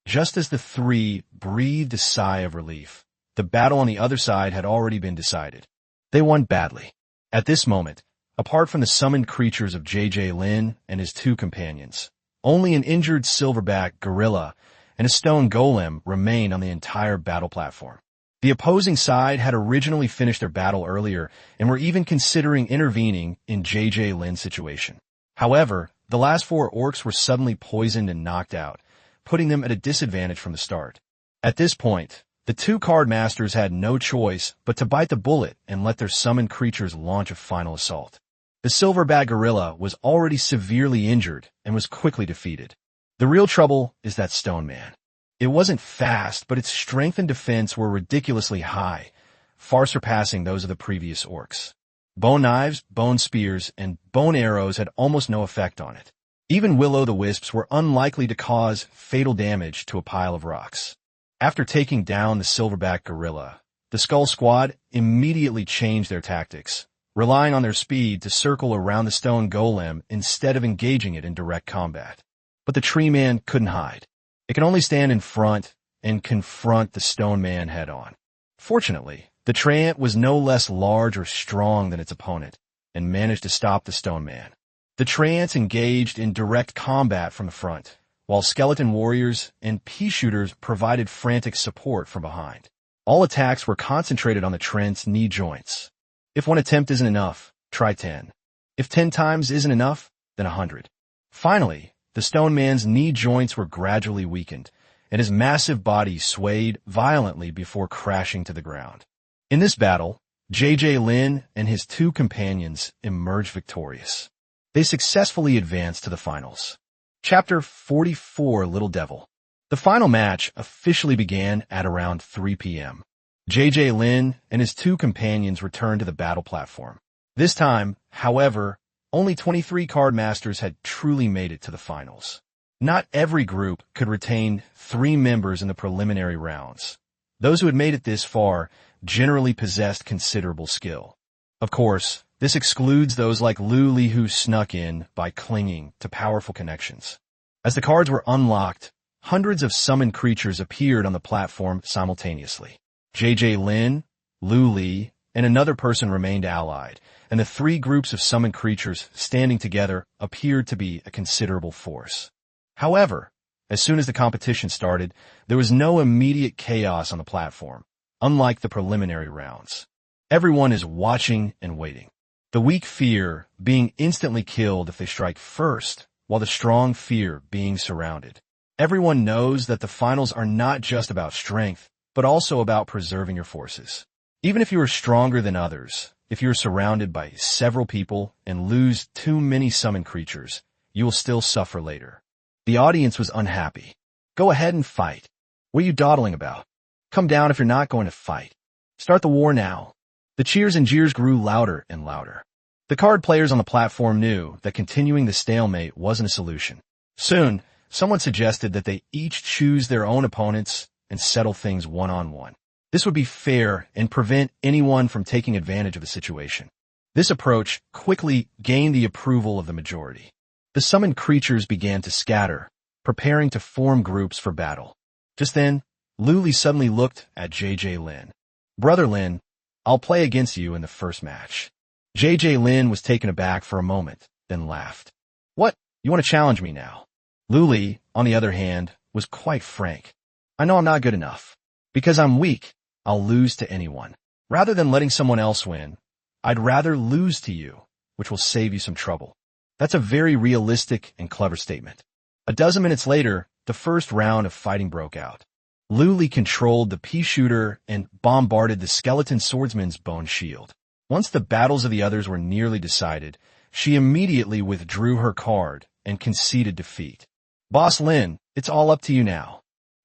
Just as the 3 breathed a sigh of relief, the battle on the other side had already been decided. They won badly. At this moment, apart from the summoned creatures of J.J. Lin and his 2 companions, only an injured silverback gorilla and a stone golem remained on the entire battle platform. The opposing side had originally finished their battle earlier and were even considering intervening in J.J. Lin's situation. However, the last 4 orcs were suddenly poisoned and knocked out, putting them at a disadvantage from the start. At this point, the 2 card masters had no choice but to bite the bullet and let their summoned creatures launch a final assault. The silverback gorilla was already severely injured and was quickly defeated. The real trouble is that stone man. It wasn't fast, but its strength and defense were ridiculously high, far surpassing those of the previous orcs. Bone knives, bone spears, and bone arrows had almost no effect on it. Even will-o'-the-wisps were unlikely to cause fatal damage to a pile of rocks. After taking down the silverback gorilla, the Skull Squad immediately changed their tactics, relying on their speed to circle around the stone golem instead of engaging it in direct combat. But the tree man couldn't hide. It can only stand in front and confront the stone man head-on. Fortunately, the Treant was no less large or strong than its opponent, and managed to stop the stone man. The Treants engaged in direct combat from the front, while skeleton warriors and pea shooters provided frantic support from behind. All attacks were concentrated on the Treant's knee joints. If one attempt isn't enough, try 10. If 10 times isn't enough, then 100. Finally, the stone man's knee joints were gradually weakened, and his massive body swayed violently before crashing to the ground. In this battle, J.J. Lin and his 2 companions emerged victorious. They successfully advanced to the finals. Chapter 44, Little Devil. The final match officially began at around 3 p.m. J.J. Lin and his 2 companions returned to the battle platform. This time, however, Only 23 card masters had truly made it to the finals. Not every group could retain 3 members in the preliminary rounds. Those who had made it this far generally possessed considerable skill. Of course, this excludes those like Lu Li who snuck in by clinging to powerful connections. As the cards were unlocked, hundreds of summoned creatures appeared on the platform simultaneously. JJ Lin, Lu Li, and another person remained allied, and the 3 groups of summoned creatures standing together appeared to be a considerable force. However, as soon as the competition started, there was no immediate chaos on the platform, unlike the preliminary rounds. Everyone is watching and waiting. The weak fear being instantly killed if they strike first, while the strong fear being surrounded. Everyone knows that the finals are not just about strength, but also about preserving your forces. Even if you are stronger than others, if you are surrounded by several people and lose too many summoned creatures, you will still suffer later. The audience was unhappy. Go ahead and fight. What are you dawdling about? Come down if you're not going to fight. Start the war now. The cheers and jeers grew louder and louder. The card players on the platform knew that continuing the stalemate wasn't a solution. Soon, someone suggested that they each choose their own opponents and settle things one-on-one. This would be fair and prevent anyone from taking advantage of the situation. This approach quickly gained the approval of the majority. The summoned creatures began to scatter, preparing to form groups for battle. Just then, Lu Li suddenly looked at JJ Lin. Brother Lin, I'll play against you in the first match. JJ Lin was taken aback for a moment, then laughed. What? You want to challenge me now? Lu Li, on the other hand, was quite frank. I know I'm not good enough. Because I'm weak, I'll lose to anyone. Rather than letting someone else win, I'd rather lose to you, which will save you some trouble. That's a very realistic and clever statement. A dozen minutes later, the first round of fighting broke out. Lu Li controlled the pea shooter and bombarded the skeleton swordsman's bone shield. Once the battles of the others were nearly decided, she immediately withdrew her card and conceded defeat. Boss Lin, it's all up to you now.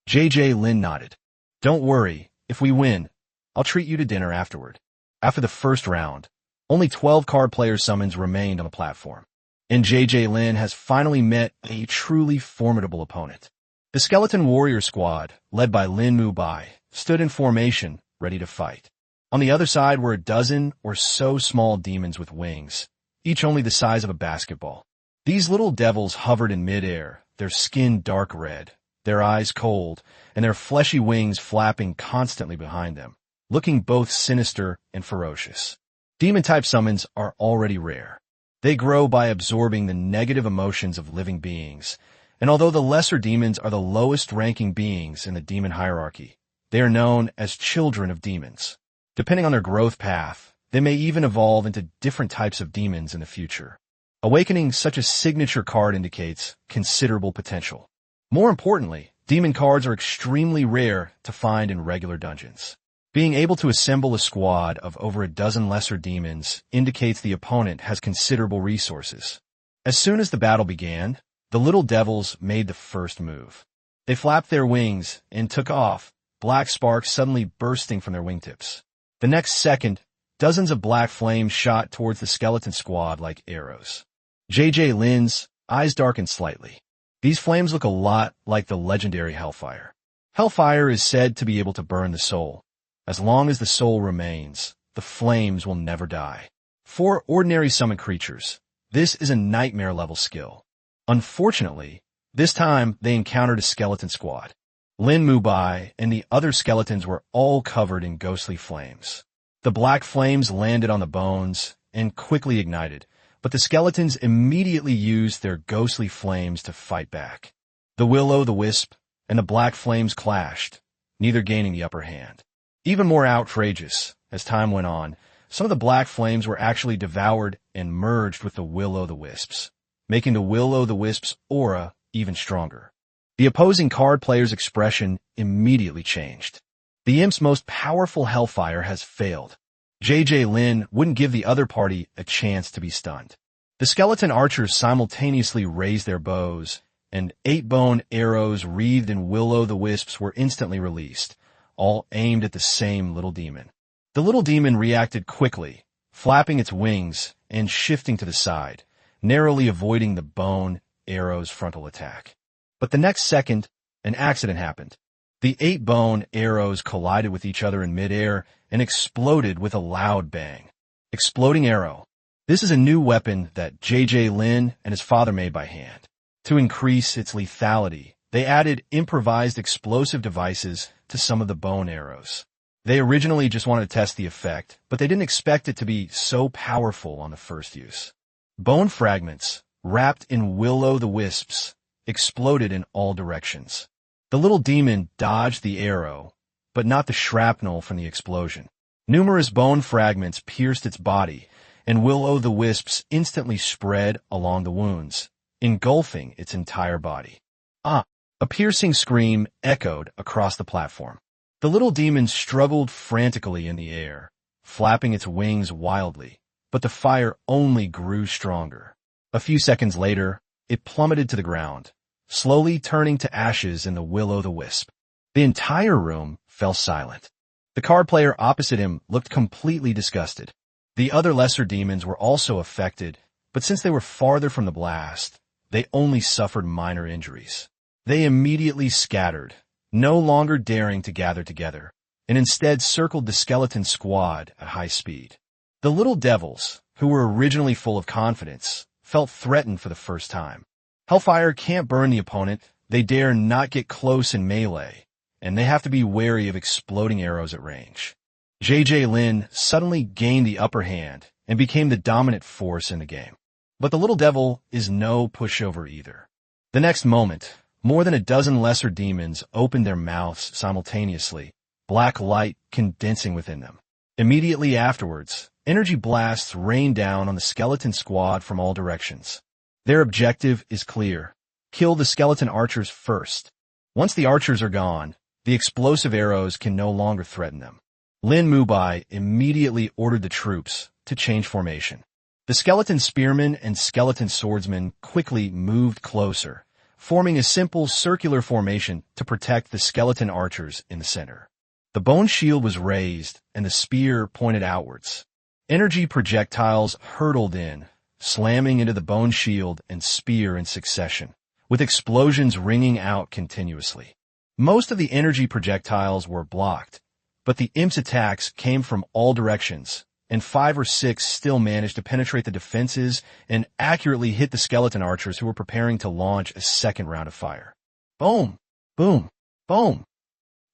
JJ Lin nodded. Don't worry, if we win, I'll treat you to dinner afterward. After the first round, only 12 card player summons remained on the platform. And JJ Lin has finally met a truly formidable opponent. The Skeleton Warrior Squad, led by Lin Junjie, stood in formation, ready to fight. On the other side were a dozen or so small demons with wings, each only the size of a basketball. These little devils hovered in midair, their skin dark red, their eyes cold, and their fleshy wings flapping constantly behind them, looking both sinister and ferocious. Demon-type summons are already rare. They grow by absorbing the negative emotions of living beings, and although the lesser demons are the lowest-ranking beings in the demon hierarchy, they are known as children of demons. Depending on their growth path, they may even evolve into different types of demons in the future. Awakening such a signature card indicates considerable potential. More importantly, demon cards are extremely rare to find in regular dungeons. Being able to assemble a squad of over a dozen lesser demons indicates the opponent has considerable resources. As soon as the battle began, the little devils made the first move. They flapped their wings and took off, black sparks suddenly bursting from their wingtips. The next second, dozens of black flames shot towards the skeleton squad like arrows. JJ Lin's eyes darkened slightly. These flames look a lot like the legendary Hellfire. Hellfire is said to be able to burn the soul. As long as the soul remains, the flames will never die. For ordinary summon creatures, this is a nightmare-level skill. Unfortunately, this time they encountered a skeleton squad. Lin Junjie and the other skeletons were all covered in ghostly flames. The black flames landed on the bones and quickly ignited, but the skeletons immediately used their ghostly flames to fight back. The will-o'-the-wisp and the black flames clashed, neither gaining the upper hand. Even more outrageous, as time went on, some of the black flames were actually devoured and merged with the will-o'-the-wisps, making the will-o'-the-wisp's aura even stronger. The opposing card player's expression immediately changed. The imp's most powerful Hellfire has failed. JJ Lin wouldn't give the other party a chance to be stunned. The skeleton archers simultaneously raised their bows, and 8-bone arrows wreathed in will-o'-the-wisps were instantly released, all aimed at the same little demon. The little demon reacted quickly, flapping its wings and shifting to the side, narrowly avoiding the bone arrow's frontal attack. But the next second, an accident happened. The 8 bone arrows collided with each other in midair and exploded with a loud bang. Exploding arrow. This is a new weapon that J.J. Lin and his father made by hand. To increase its lethality, they added improvised explosive devices to some of the bone arrows. They originally just wanted to test the effect, but they didn't expect it to be so powerful on the first use. Bone fragments, wrapped in will-o'-the-wisps, exploded in all directions. The little demon dodged the arrow, but not the shrapnel from the explosion. Numerous bone fragments pierced its body, and will-o'-the-wisps instantly spread along the wounds, engulfing its entire body. Ah! A piercing scream echoed across the platform. The little demon struggled frantically in the air, flapping its wings wildly, but the fire only grew stronger. A few seconds later, it plummeted to the ground, slowly turning to ashes in the will-o'-the-wisp. The entire room fell silent. The card player opposite him looked completely disgusted. The other lesser demons were also affected, but since they were farther from the blast, they only suffered minor injuries. They immediately scattered, no longer daring to gather together, and instead circled the skeleton squad at high speed. The little devils, who were originally full of confidence, felt threatened for the first time. Hellfire can't burn the opponent, they dare not get close in melee, and they have to be wary of exploding arrows at range. J.J. Lin suddenly gained the upper hand and became the dominant force in the game. But the little devil is no pushover either. The next moment, more than a dozen lesser demons opened their mouths simultaneously, black light condensing within them. Immediately afterwards, energy blasts rained down on the skeleton squad from all directions. Their objective is clear. Kill the skeleton archers first. Once the archers are gone, the explosive arrows can no longer threaten them. Lin Junjie immediately ordered the troops to change formation. The skeleton spearmen and skeleton swordsmen quickly moved closer, forming a simple circular formation to protect the skeleton archers in the center. The bone shield was raised and the spear pointed outwards. Energy projectiles hurtled in, slamming into the bone shield and spear in succession, with explosions ringing out continuously. Most of the energy projectiles were blocked, but the imp's attacks came from all directions, and 5 or 6 still managed to penetrate the defenses and accurately hit the skeleton archers who were preparing to launch a second round of fire. Boom! Boom! Boom!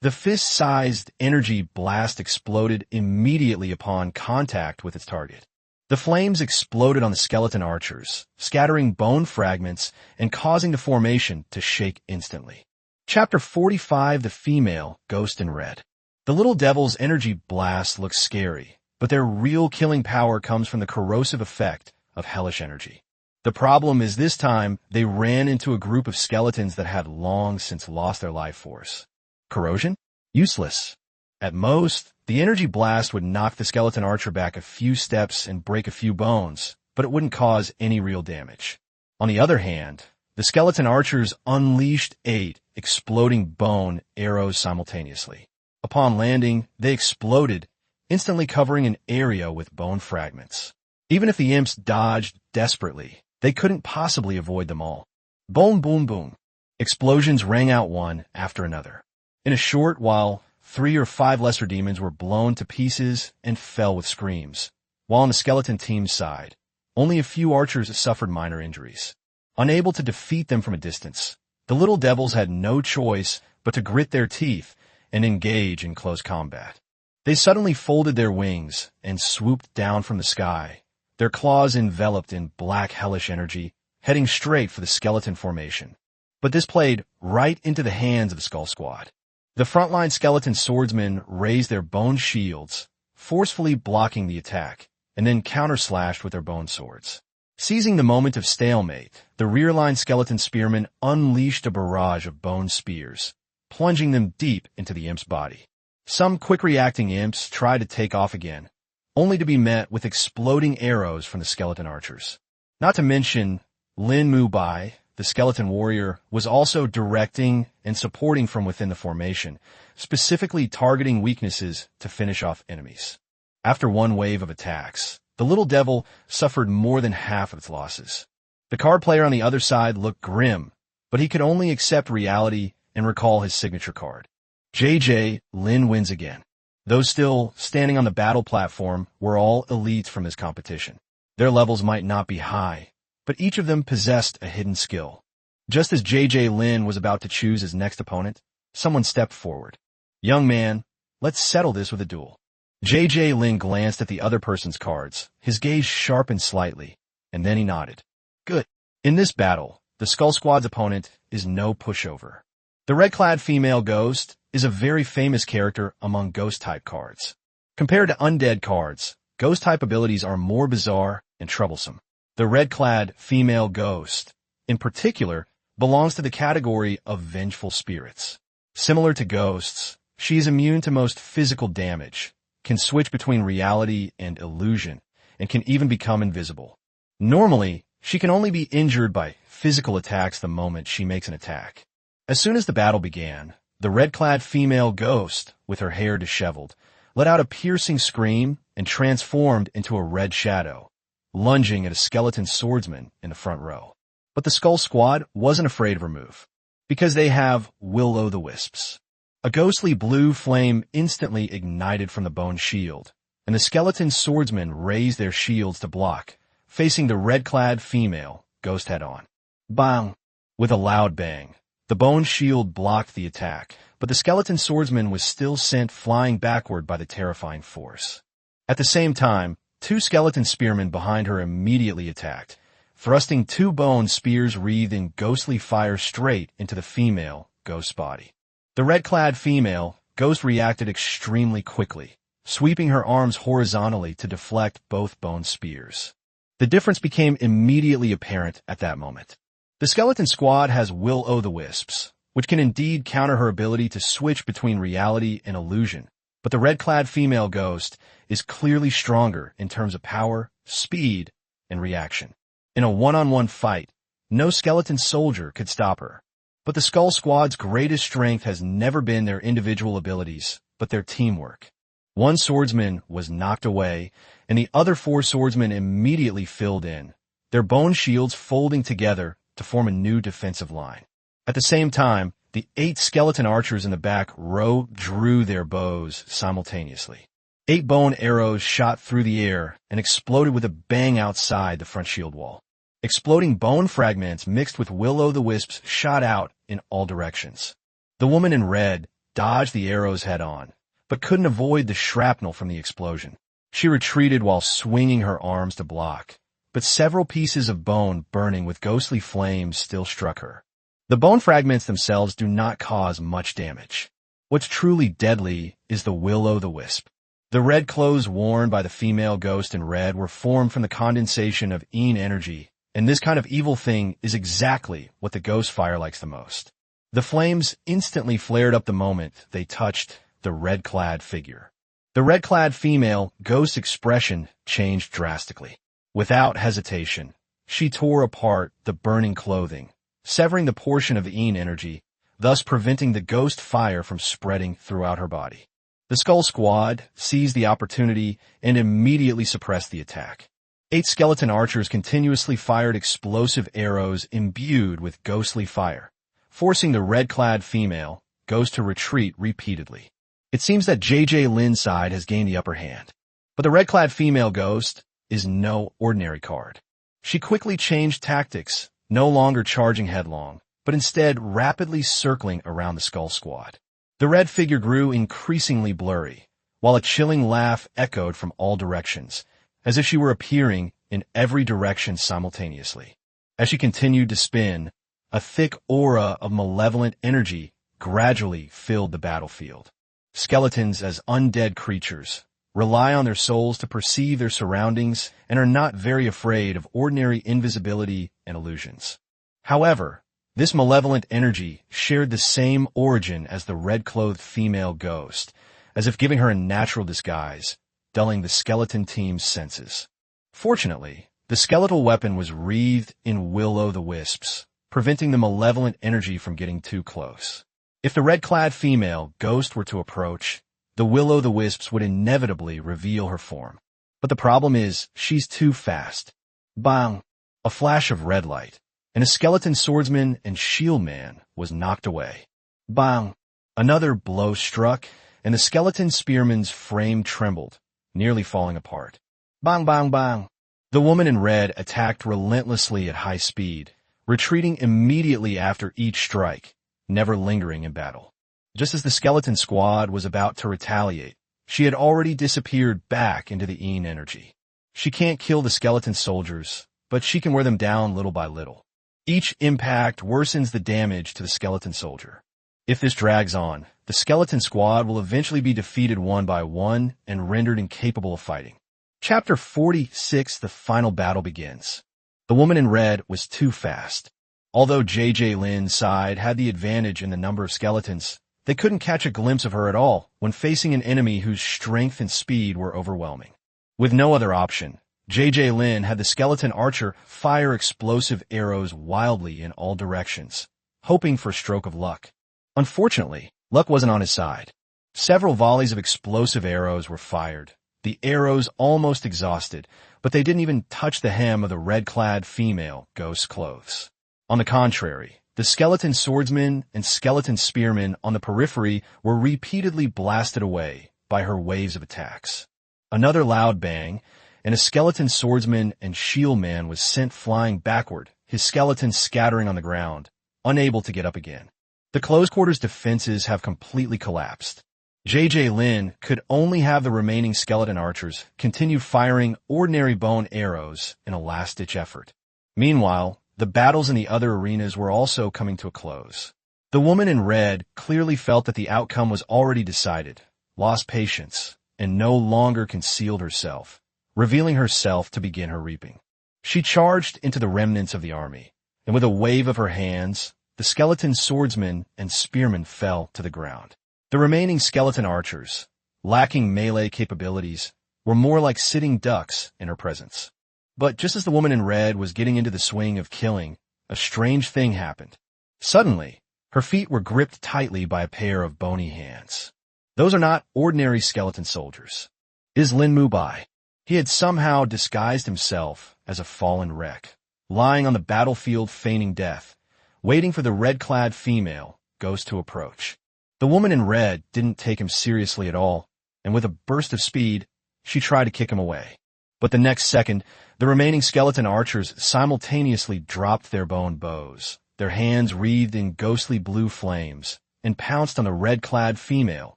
The fist-sized energy blast exploded immediately upon contact with its target. The flames exploded on the skeleton archers, scattering bone fragments and causing the formation to shake instantly. Chapter 45, The Female Ghost in Red. The little devil's energy blasts look scary, but their real killing power comes from the corrosive effect of hellish energy. The problem is this time they ran into a group of skeletons that had long since lost their life force. Corrosion? Useless. At most, the energy blast would knock the skeleton archer back a few steps and break a few bones, but it wouldn't cause any real damage. On the other hand, the skeleton archers unleashed 8 exploding bone arrows simultaneously. Upon landing, they exploded, instantly covering an area with bone fragments. Even if the imps dodged desperately, they couldn't possibly avoid them all. Boom, boom, boom. Explosions rang out one after another. In a short while, 3 or 5 lesser demons were blown to pieces and fell with screams, while on the skeleton team's side, only a few archers suffered minor injuries. Unable to defeat them from a distance, the little devils had no choice but to grit their teeth and engage in close combat. They suddenly folded their wings and swooped down from the sky, their claws enveloped in black hellish energy, heading straight for the skeleton formation. But this played right into the hands of the Skull Squad. The frontline skeleton swordsmen raised their bone shields, forcefully blocking the attack, and then counter-slashed with their bone swords. Seizing the moment of stalemate, the rear-line skeleton spearmen unleashed a barrage of bone spears, plunging them deep into the imp's body. Some quick-reacting imps tried to take off again, only to be met with exploding arrows from the skeleton archers. Not to mention, Lin Junjie, the skeleton warrior, was also directing and supporting from within the formation, specifically targeting weaknesses to finish off enemies. After one wave of attacks, the little devil suffered more than half of its losses. The card player on the other side looked grim, but he could only accept reality and recall his signature card. JJ, Lin wins again. Those still standing on the battle platform were all elites from this competition. Their levels might not be high, but each of them possessed a hidden skill. Just as JJ Lin was about to choose his next opponent, someone stepped forward. "Young man, let's settle this with a duel." JJ Lin glanced at the other person's cards, his gaze sharpened slightly, and then he nodded. "Good." In this battle, the Skull Squad's opponent is no pushover. The red-clad female ghost is a very famous character among ghost-type cards. Compared to undead cards, ghost-type abilities are more bizarre and troublesome. The red-clad female ghost, in particular, belongs to the category of vengeful spirits. Similar to ghosts, she is immune to most physical damage, can switch between reality and illusion, and can even become invisible. Normally, she can only be injured by physical attacks the moment she makes an attack. As soon as the battle began, the red-clad female ghost, with her hair disheveled, let out a piercing scream and transformed into a red shadow, lunging at a skeleton swordsman in the front row. But the Skull Squad wasn't afraid of her move, because they have will-o'-the-wisps. A ghostly blue flame instantly ignited from the bone shield, and the skeleton swordsmen raised their shields to block, facing the red-clad female ghost head-on. Bang! With a loud bang, the bone shield blocked the attack, but the skeleton swordsman was still sent flying backward by the terrifying force. At the same time, two skeleton spearmen behind her immediately attacked, thrusting two bone spears wreathed in ghostly fire straight into the female ghost's body. The red-clad female ghost reacted extremely quickly, sweeping her arms horizontally to deflect both bone spears. The difference became immediately apparent at that moment. The skeleton squad has will-o'-the-wisps, which can indeed counter her ability to switch between reality and illusion, but the red-clad female ghost is clearly stronger in terms of power, speed, and reaction. In a one-on-one fight, no skeleton soldier could stop her. But the Skull Squad's greatest strength has never been their individual abilities, but their teamwork. One swordsman was knocked away, and the other four swordsmen immediately filled in, their bone shields folding together to form a new defensive line. At the same time, the 8 skeleton archers in the back row drew their bows simultaneously. 8 bone arrows shot through the air and exploded with a bang outside the front shield wall. Exploding bone fragments mixed with will-o'-the-wisps shot out in all directions. The woman in red dodged the arrows head-on, but couldn't avoid the shrapnel from the explosion. She retreated while swinging her arms to block, but several pieces of bone burning with ghostly flames still struck her. The bone fragments themselves do not cause much damage. What's truly deadly is the will-o'-the-wisp. The red clothes worn by the female ghost in red were formed from the condensation of Yin energy, and this kind of evil thing is exactly what the ghost fire likes the most. The flames instantly flared up the moment they touched the red-clad figure. The red-clad female ghost's expression changed drastically. Without hesitation, she tore apart the burning clothing, severing the portion of Yin energy, thus preventing the ghost fire from spreading throughout her body. The Skull Squad seized the opportunity and immediately suppressed the attack. 8 skeleton archers continuously fired explosive arrows imbued with ghostly fire, forcing the red-clad female ghost to retreat repeatedly. It seems that JJ Lin's side has gained the upper hand, but the red-clad female ghost is no ordinary card. She quickly changed tactics, no longer charging headlong, but instead rapidly circling around the Skull Squad. The red figure grew increasingly blurry, while a chilling laugh echoed from all directions, as if she were appearing in every direction simultaneously. As she continued to spin, a thick aura of malevolent energy gradually filled the battlefield. Skeletons, as undead creatures, rely on their souls to perceive their surroundings and are not very afraid of ordinary invisibility and illusions. However, this malevolent energy shared the same origin as the red-clothed female ghost, as if giving her a natural disguise, dulling the skeleton team's senses. Fortunately, the skeletal weapon was wreathed in will-o'-the-wisps, preventing the malevolent energy from getting too close. If the red-clad female ghost were to approach, the will-o'-the-wisps would inevitably reveal her form. But the problem is, she's too fast. Bang! A flash of red light, and a skeleton swordsman and shield man was knocked away. Bang! Another blow struck, and the skeleton spearman's frame trembled, nearly falling apart. Bang, bang, bang! The woman in red attacked relentlessly at high speed, retreating immediately after each strike, never lingering in battle. Just as the skeleton squad was about to retaliate, she had already disappeared back into the Een energy. She can't kill the skeleton soldiers, but she can wear them down little by little. Each impact worsens the damage to the skeleton soldier. If this drags on, the skeleton squad will eventually be defeated one by one and rendered incapable of fighting. Chapter 46, the final battle begins. The woman in red was too fast. Although J.J. Lin's side had the advantage in the number of skeletons, they couldn't catch a glimpse of her at all when facing an enemy whose strength and speed were overwhelming. With no other option, J.J. Lin had the skeleton archer fire explosive arrows wildly in all directions, hoping for a stroke of luck. Unfortunately, luck wasn't on his side. Several volleys of explosive arrows were fired, the arrows almost exhausted, but they didn't even touch the hem of the red-clad female ghost's clothes. On the contrary, the skeleton swordsmen and skeleton spearmen on the periphery were repeatedly blasted away by her waves of attacks. Another loud bang, and a skeleton swordsman and shield man was sent flying backward, his skeleton scattering on the ground, unable to get up again. The close-quarters defenses have completely collapsed. J.J. Lin could only have the remaining skeleton archers continue firing ordinary bone arrows in a last-ditch effort. Meanwhile, the battles in the other arenas were also coming to a close. The woman in red clearly felt that the outcome was already decided, lost patience, and no longer concealed herself, revealing herself to begin her reaping. She charged into the remnants of the army, and with a wave of her hands, the skeleton swordsmen and spearmen fell to the ground. The remaining skeleton archers, lacking melee capabilities, were more like sitting ducks in her presence. But just as the woman in red was getting into the swing of killing, a strange thing happened. Suddenly, her feet were gripped tightly by a pair of bony hands. Those are not ordinary skeleton soldiers. It is Lin Junjie. He had somehow disguised himself as a fallen wreck, lying on the battlefield feigning death, waiting for the red-clad female ghost to approach. The woman in red didn't take him seriously at all, and with a burst of speed, she tried to kick him away. But the next second, the remaining skeleton archers simultaneously dropped their bone bows, their hands wreathed in ghostly blue flames, and pounced on the red-clad female,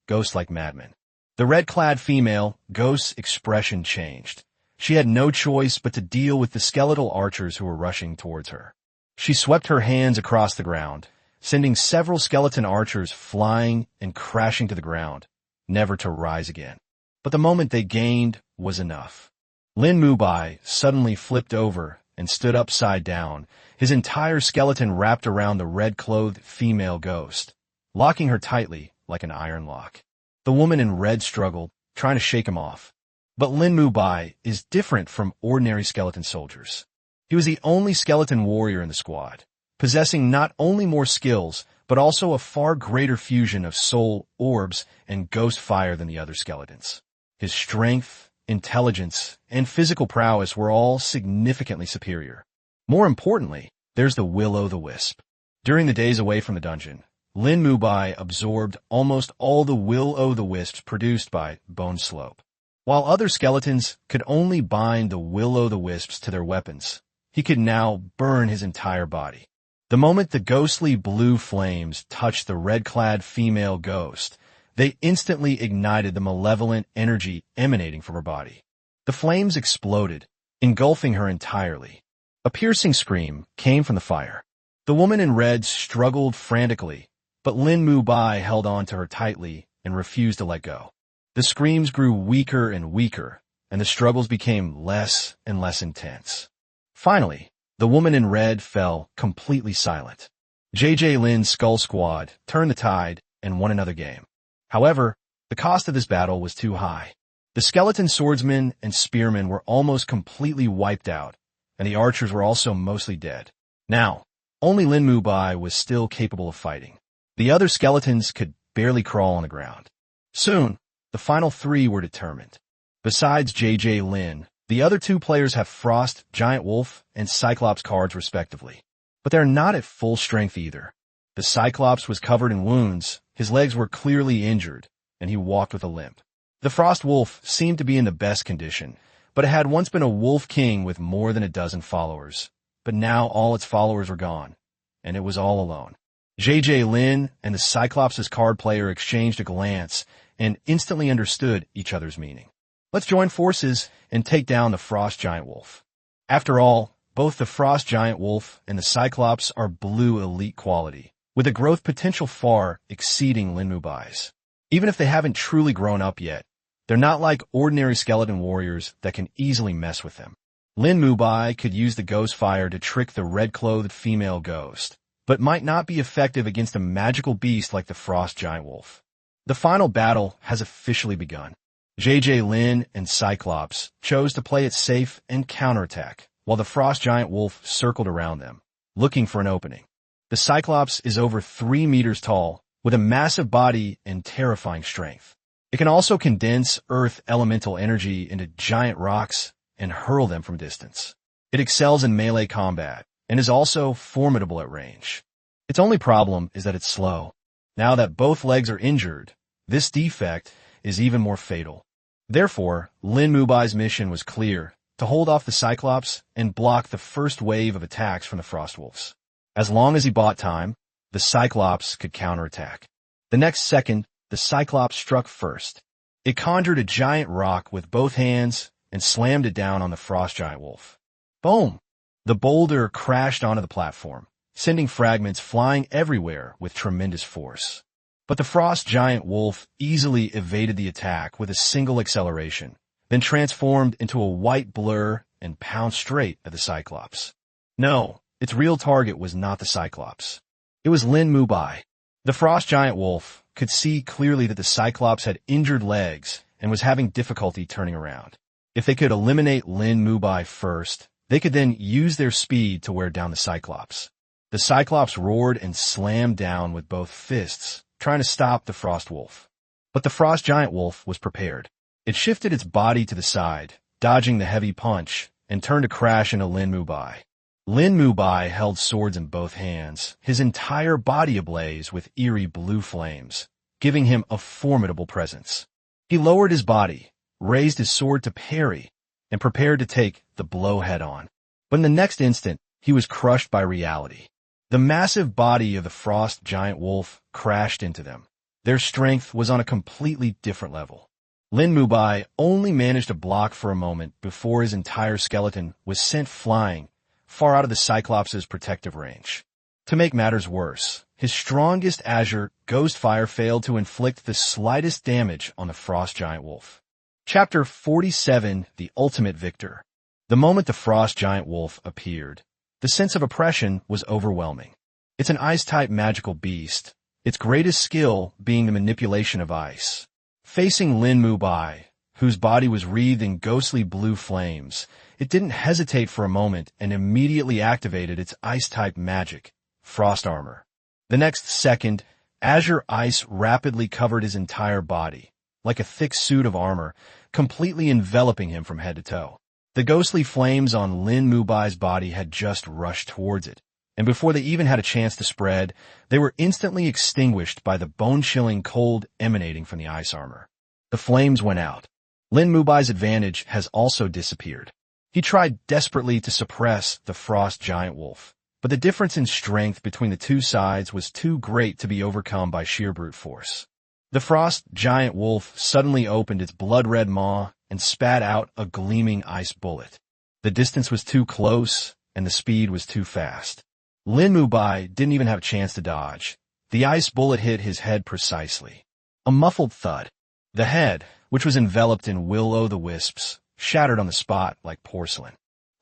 ghost like madmen. The red-clad female, ghost's expression changed. She had no choice but to deal with the skeletal archers who were rushing towards her. She swept her hands across the ground, sending several skeleton archers flying and crashing to the ground, never to rise again. But the moment they gained was enough. Lin Junjie suddenly flipped over and stood upside down, his entire skeleton wrapped around the red-clothed female ghost, locking her tightly like an iron lock. The woman in red struggled, trying to shake him off. But Lin Junjie is different from ordinary skeleton soldiers. He was the only skeleton warrior in the squad, possessing not only more skills, but also a far greater fusion of soul, orbs, and ghost fire than the other skeletons. His strength, intelligence, and physical prowess were all significantly superior. More importantly, there's the will-o'-the-wisp. During the days away from the dungeon, Lin Junjie absorbed almost all the will-o'-the-wisps produced by Bone Slope. While other skeletons could only bind the will-o'-the-wisps to their weapons, he could now burn his entire body. The moment the ghostly blue flames touched the red-clad female ghost, they instantly ignited the malevolent energy emanating from her body. The flames exploded, engulfing her entirely. A piercing scream came from the fire. The woman in red struggled frantically, but Lin Junjie held on to her tightly and refused to let go. The screams grew weaker and weaker, and the struggles became less and less intense. Finally, the woman in red fell completely silent. J.J. Lin's Skull Squad turned the tide and won another game. However, the cost of this battle was too high. The skeleton swordsmen and spearmen were almost completely wiped out, and the archers were also mostly dead. Now, only Lin Junjie was still capable of fighting. The other skeletons could barely crawl on the ground. Soon, the final three were determined. Besides J.J. Lin, The other two players have Frost, Giant Wolf, and Cyclops cards respectively. But they're not at full strength either. The Cyclops was covered in wounds, his legs were clearly injured, and he walked with a limp. The Frost Wolf seemed to be in the best condition, but it had once been a wolf king with more than a dozen followers. But now all its followers were gone, and it was all alone. JJ Lin and the Cyclops' card player exchanged a glance and instantly understood each other's meaning. Let's join forces and take down the Frost Giant Wolf. After all, both the Frost Giant Wolf and the Cyclops are blue elite quality, with a growth potential far exceeding Lin Junjie's. Even if they haven't truly grown up yet, they're not like ordinary skeleton warriors that can easily mess with them. Lin Junjie could use the ghost fire to trick the red-clothed female ghost, but might not be effective against a magical beast like the Frost Giant Wolf. The final battle has officially begun. JJ Lin and Cyclops chose to play it safe and counterattack, while the Frost Giant Wolf circled around them, looking for an opening. The Cyclops is over 3 meters tall, with a massive body and terrifying strength. It can also condense earth elemental energy into giant rocks and hurl them from distance. It excels in melee combat, and is also formidable at range. Its only problem is that it's slow. Now that both legs are injured, this defect is even more fatal. Therefore, Lin Junjie's mission was clear, to hold off the Cyclops and block the first wave of attacks from the Frostwolves. As long as he bought time, the Cyclops could counterattack. The next second, the Cyclops struck first. It conjured a giant rock with both hands and slammed it down on the Frost Giant Wolf. Boom! The boulder crashed onto the platform, sending fragments flying everywhere with tremendous force. But the Frost Giant Wolf easily evaded the attack with a single acceleration, then transformed into a white blur and pounced straight at the Cyclops. No, its real target was not the Cyclops. It was Lin Junjie. The Frost Giant Wolf could see clearly that the Cyclops had injured legs and was having difficulty turning around. If they could eliminate Lin Junjie first, they could then use their speed to wear down the Cyclops. The Cyclops roared and slammed down with both fists, trying to stop the Frost Wolf. But the Frost Giant Wolf was prepared. It shifted its body to the side, dodging the heavy punch, and turned to crash into Lin Junjie. Lin Junjie held swords in both hands, his entire body ablaze with eerie blue flames, giving him a formidable presence. He lowered his body, raised his sword to parry, and prepared to take the blow head-on. But in the next instant, he was crushed by reality. The massive body of the Frost Giant Wolf crashed into them. Their strength was on a completely different level. Lin Junjie only managed to block for a moment before his entire skeleton was sent flying, far out of the Cyclops' protective range. To make matters worse, his strongest Azure Ghost Fire failed to inflict the slightest damage on the Frost Giant Wolf. Chapter 47, The Ultimate Victor. The moment the Frost Giant Wolf appeared, the sense of oppression was overwhelming. It's an ice-type magical beast, its greatest skill being the manipulation of ice. Facing Lin Junjie, whose body was wreathed in ghostly blue flames, it didn't hesitate for a moment and immediately activated its ice-type magic, Frost Armor. The next second, Azure Ice rapidly covered his entire body, like a thick suit of armor, completely enveloping him from head to toe. The ghostly flames on Lin Junjie's body had just rushed towards it, and before they even had a chance to spread, they were instantly extinguished by the bone-chilling cold emanating from the ice armor. The flames went out. Lin Junjie's advantage has also disappeared. He tried desperately to suppress the Frost Giant Wolf, but the difference in strength between the two sides was too great to be overcome by sheer brute force. The Frost Giant Wolf suddenly opened its blood-red maw and spat out a gleaming ice bullet. The distance was too close, and the speed was too fast. Lin Junjie didn't even have a chance to dodge. The ice bullet hit his head precisely. A muffled thud. The head, which was enveloped in the-wisps, shattered on the spot like porcelain.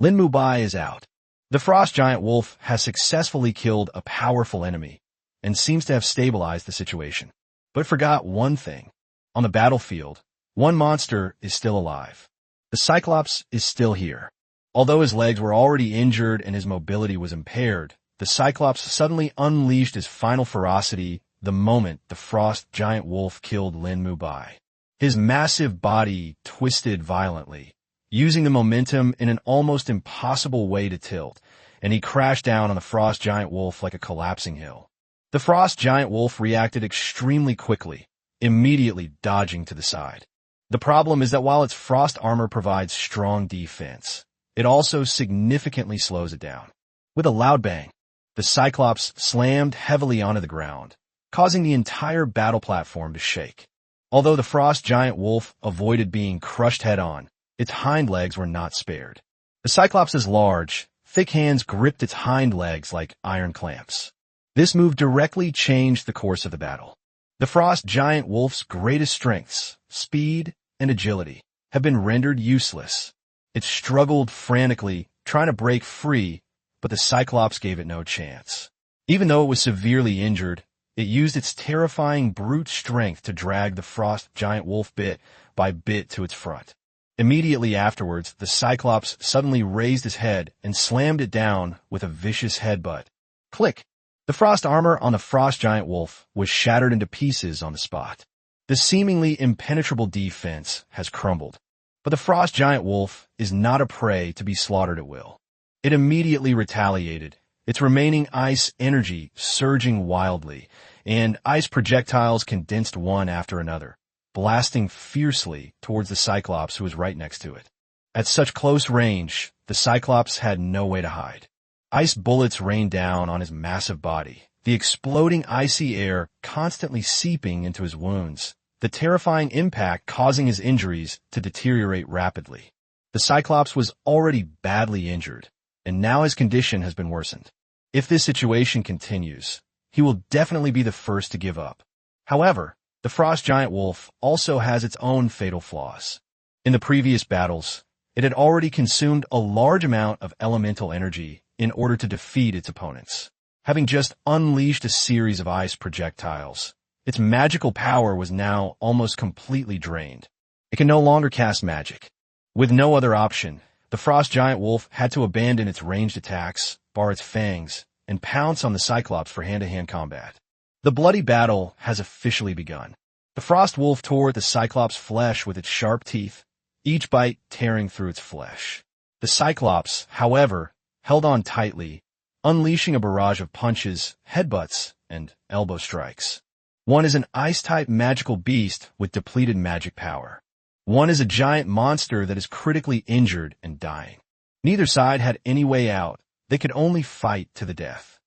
Lin Junjie is out. The Frost Giant Wolf has successfully killed a powerful enemy, and seems to have stabilized the situation. But forgot one thing. On the battlefield, one monster is still alive. The Cyclops is still here. Although his legs were already injured and his mobility was impaired, the Cyclops suddenly unleashed his final ferocity the moment the Frost Giant Wolf killed Lin Junjie. His massive body twisted violently, using the momentum in an almost impossible way to tilt, and he crashed down on the frost giant wolf like a collapsing hill. The frost giant wolf reacted extremely quickly, immediately dodging to the side. The problem is that while its frost armor provides strong defense, it also significantly slows it down. With a loud bang, the Cyclops slammed heavily onto the ground, causing the entire battle platform to shake. Although the frost giant wolf avoided being crushed head-on, its hind legs were not spared. The Cyclops' large, thick hands gripped its hind legs like iron clamps. This move directly changed the course of the battle. The frost giant wolf's greatest strengths, speed and agility, have been rendered useless. It struggled frantically, trying to break free, but the Cyclops gave it no chance. Even though it was severely injured, it used its terrifying brute strength to drag the frost giant wolf bit by bit to its front. Immediately afterwards, the Cyclops suddenly raised his head and slammed it down with a vicious headbutt. Click! The frost armor on the frost giant wolf was shattered into pieces on the spot. The seemingly impenetrable defense has crumbled. But the frost giant wolf is not a prey to be slaughtered at will. It immediately retaliated, its remaining ice energy surging wildly, and ice projectiles condensed one after another, blasting fiercely towards the Cyclops who was right next to it. At such close range, the Cyclops had no way to hide. Ice bullets rained down on his massive body, the exploding icy air constantly seeping into his wounds, the terrifying impact causing his injuries to deteriorate rapidly. The Cyclops was already badly injured, and now his condition has been worsened. If this situation continues, he will definitely be the first to give up. However, the frost giant wolf also has its own fatal flaws. In the previous battles, it had already consumed a large amount of elemental energy in order to defeat its opponents. Having just unleashed a series of ice projectiles, its magical power was now almost completely drained. It can no longer cast magic. With no other option, the frost giant wolf had to abandon its ranged attacks, bar its fangs, and pounce on the Cyclops for hand-to-hand combat. The bloody battle has officially begun. The frost wolf tore at the Cyclops' flesh with its sharp teeth, each bite tearing through its flesh. The Cyclops, however, held on tightly, unleashing a barrage of punches, headbutts, and elbow strikes. One is an ice-type magical beast with depleted magic power. One is a giant monster that is critically injured and dying. Neither side had any way out. They could only fight to the death.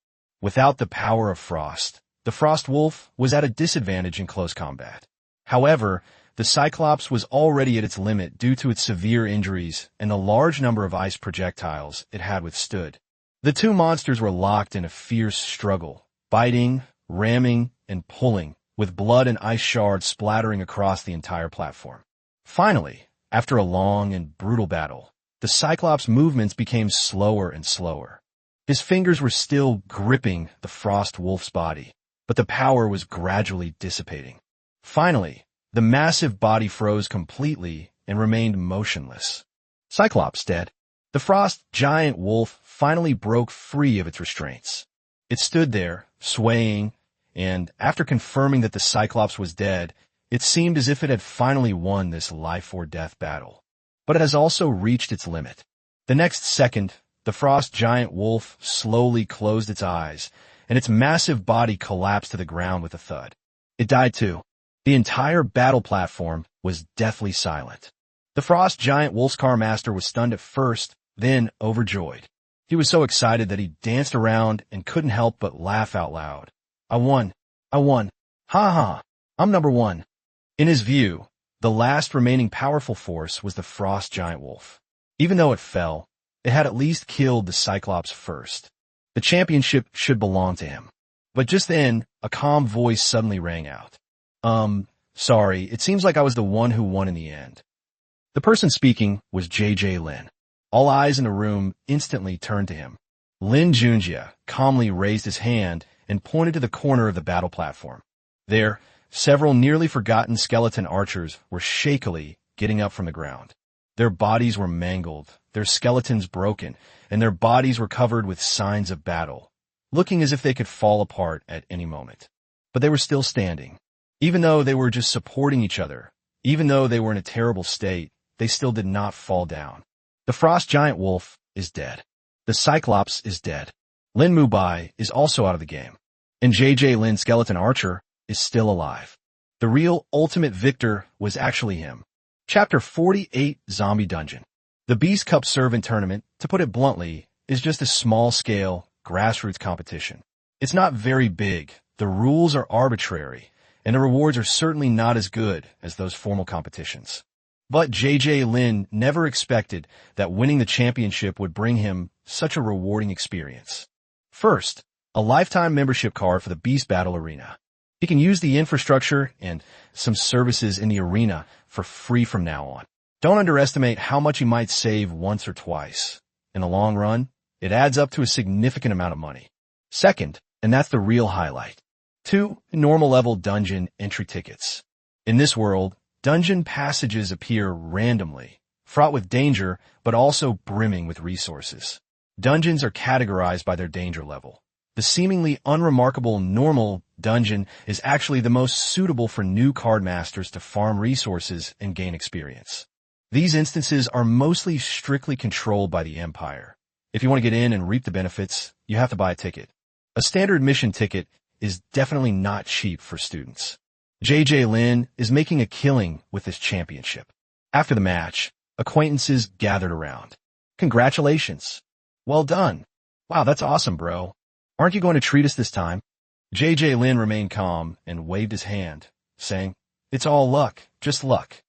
Without the power of frost, the frost wolf was at a disadvantage in close combat. However, the Cyclops was already at its limit due to its severe injuries and the large number of ice projectiles it had withstood. The two monsters were locked in a fierce struggle, biting, ramming, and pulling, with blood and ice shards splattering across the entire platform. Finally, after a long and brutal battle, the Cyclops' movements became slower and slower. His fingers were still gripping the frost wolf's body, but the power was gradually dissipating. Finally, the massive body froze completely and remained motionless. Cyclops dead. The frost giant wolf finally broke free of its restraints. It stood there, swaying, and after confirming that the Cyclops was dead, it seemed as if it had finally won this life-or-death battle. But it has also reached its limit. The next second, the frost giant wolf slowly closed its eyes, and its massive body collapsed to the ground with a thud. It died too. The entire battle platform was deathly silent. The frost giant Wolfscar Master was stunned at first, then overjoyed. He was so excited that he danced around and couldn't help but laugh out loud. I won. I won. Ha ha. I'm number one. In his view, the last remaining powerful force was the frost giant wolf. Even though it fell, it had at least killed the Cyclops first. The championship should belong to him. But just then, a calm voice suddenly rang out. Sorry, it seems like I was the one who won in the end. The person speaking was J.J. Lin. All eyes in the room instantly turned to him. Lin Junjie calmly raised his hand and pointed to the corner of the battle platform. There, several nearly forgotten skeleton archers were shakily getting up from the ground. Their bodies were mangled, their skeletons broken, and their bodies were covered with signs of battle, looking as if they could fall apart at any moment. But they were still standing. Even though they were just supporting each other, even though they were in a terrible state, they still did not fall down. The frost giant wolf is dead. The cyclops is dead. Lin Mubai is also out of the game. And JJ Lin skeleton archer is still alive. The real ultimate victor was actually him. Chapter 48, Zombie Dungeon. The Beast Cup Servant Tournament, to put it bluntly, is just a small-scale, grassroots competition. It's not very big, the rules are arbitrary, and the rewards are certainly not as good as those formal competitions. But JJ Lin never expected that winning the championship would bring him such a rewarding experience. First, a lifetime membership card for the Beast Battle Arena. He can use the infrastructure and some services in the arena for free from now on. Don't underestimate how much he might save once or twice. In the long run, it adds up to a significant amount of money. Second, and that's the real highlight, 2 normal level dungeon entry tickets. In this world, dungeon passages appear randomly, fraught with danger, but also brimming with resources. Dungeons are categorized by their danger level. The seemingly unremarkable normal dungeon is actually the most suitable for new card masters to farm resources and gain experience. These instances are mostly strictly controlled by the Empire. If you want to get in and reap the benefits, you have to buy a ticket. A standard mission ticket is definitely not cheap for students. JJ Lin is making a killing with this championship. After the match, acquaintances gathered around. Congratulations. Well done. Wow, that's awesome, bro. Aren't you going to treat us this time? JJ Lin remained calm and waved his hand, saying, "It's all luck, just luck."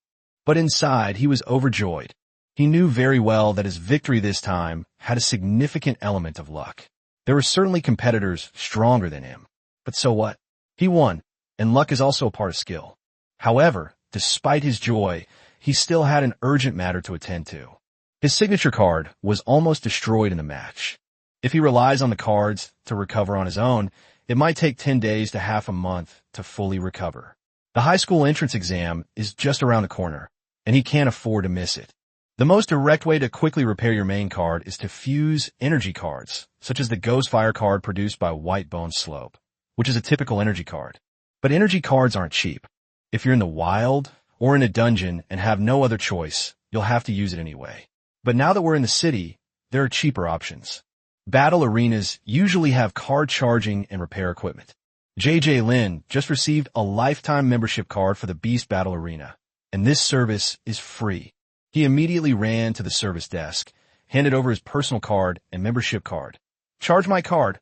But inside, he was overjoyed. He knew very well that his victory this time had a significant element of luck. There were certainly competitors stronger than him. But so what? He won, and luck is also a part of skill. However, despite his joy, he still had an urgent matter to attend to. His signature card was almost destroyed in the match. If he relies on the cards to recover on his own, it might take 10 days to half a month to fully recover. The high school entrance exam is just around the corner, and he can't afford to miss it. The most direct way to quickly repair your main card is to fuse energy cards, such as the Ghost Fire card produced by White Bone Slope, which is a typical energy card. But energy cards aren't cheap. If you're in the wild or in a dungeon and have no other choice, you'll have to use it anyway. But now that we're in the city, there are cheaper options. Battle arenas usually have card charging and repair equipment. JJ Lin just received a lifetime membership card for the Beast Battle Arena, and this service is free. He immediately ran to the service desk, handed over his personal card and membership card. "Charge my card.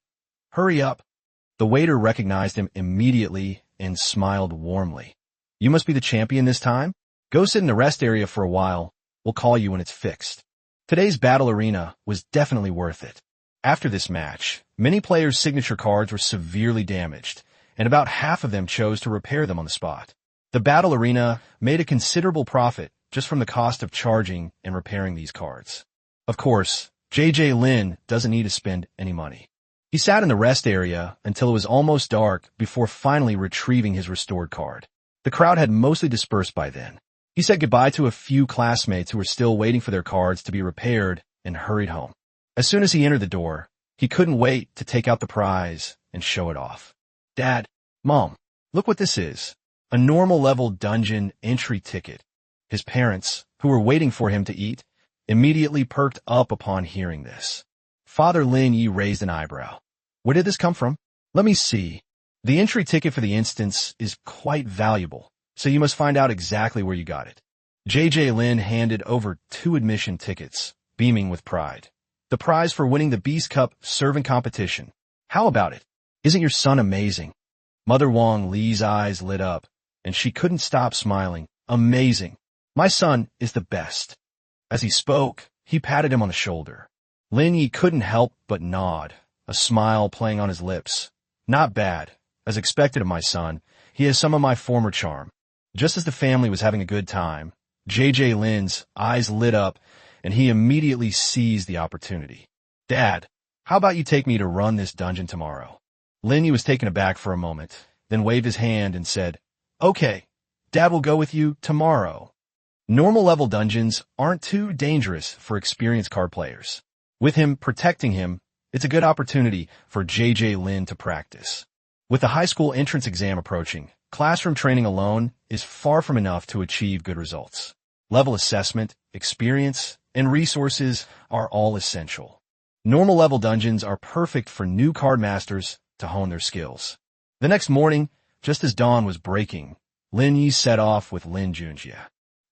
Hurry up." The waiter recognized him immediately and smiled warmly. "You must be the champion this time? Go sit in the rest area for a while. We'll call you when it's fixed." Today's battle arena was definitely worth it. After this match, many players' signature cards were severely damaged, and about half of them chose to repair them on the spot. The battle arena made a considerable profit just from the cost of charging and repairing these cards. Of course, JJ Lin doesn't need to spend any money. He sat in the rest area until it was almost dark before finally retrieving his restored card. The crowd had mostly dispersed by then. He said goodbye to a few classmates who were still waiting for their cards to be repaired and hurried home. As soon as he entered the door, he couldn't wait to take out the prize and show it off. "Dad, Mom, look what this is. A normal level dungeon entry ticket." His parents, who were waiting for him to eat, immediately perked up upon hearing this. Father Lin Yi raised an eyebrow. "Where did this come from?" "Let me see. The entry ticket for the instance is quite valuable, so you must find out exactly where you got it." JJ Lin handed over 2 admission tickets, beaming with pride. "The prize for winning the Beast Cup Servant Competition. How about it? Isn't your son amazing?" Mother Wang Li's eyes lit up, and she couldn't stop smiling. "Amazing. My son is the best." As he spoke, he patted him on the shoulder. Lin Yi couldn't help but nod, a smile playing on his lips. "Not bad. As expected of my son, he has some of my former charm." Just as the family was having a good time, JJ Lin's eyes lit up, and he immediately seized the opportunity. "Dad, how about you take me to run this dungeon tomorrow?" Lin Yi was taken aback for a moment, then waved his hand and said, "Okay, Dad will go with you tomorrow." Normal level dungeons aren't too dangerous for experienced card players. With him protecting him, it's a good opportunity for JJ Lin to practice. With the high school entrance exam approaching, classroom training alone is far from enough to achieve good results. Level assessment, experience, and resources are all essential. Normal level dungeons are perfect for new card masters to hone their skills. The next morning, just as dawn was breaking, Lin Yi set off with Lin Junjie.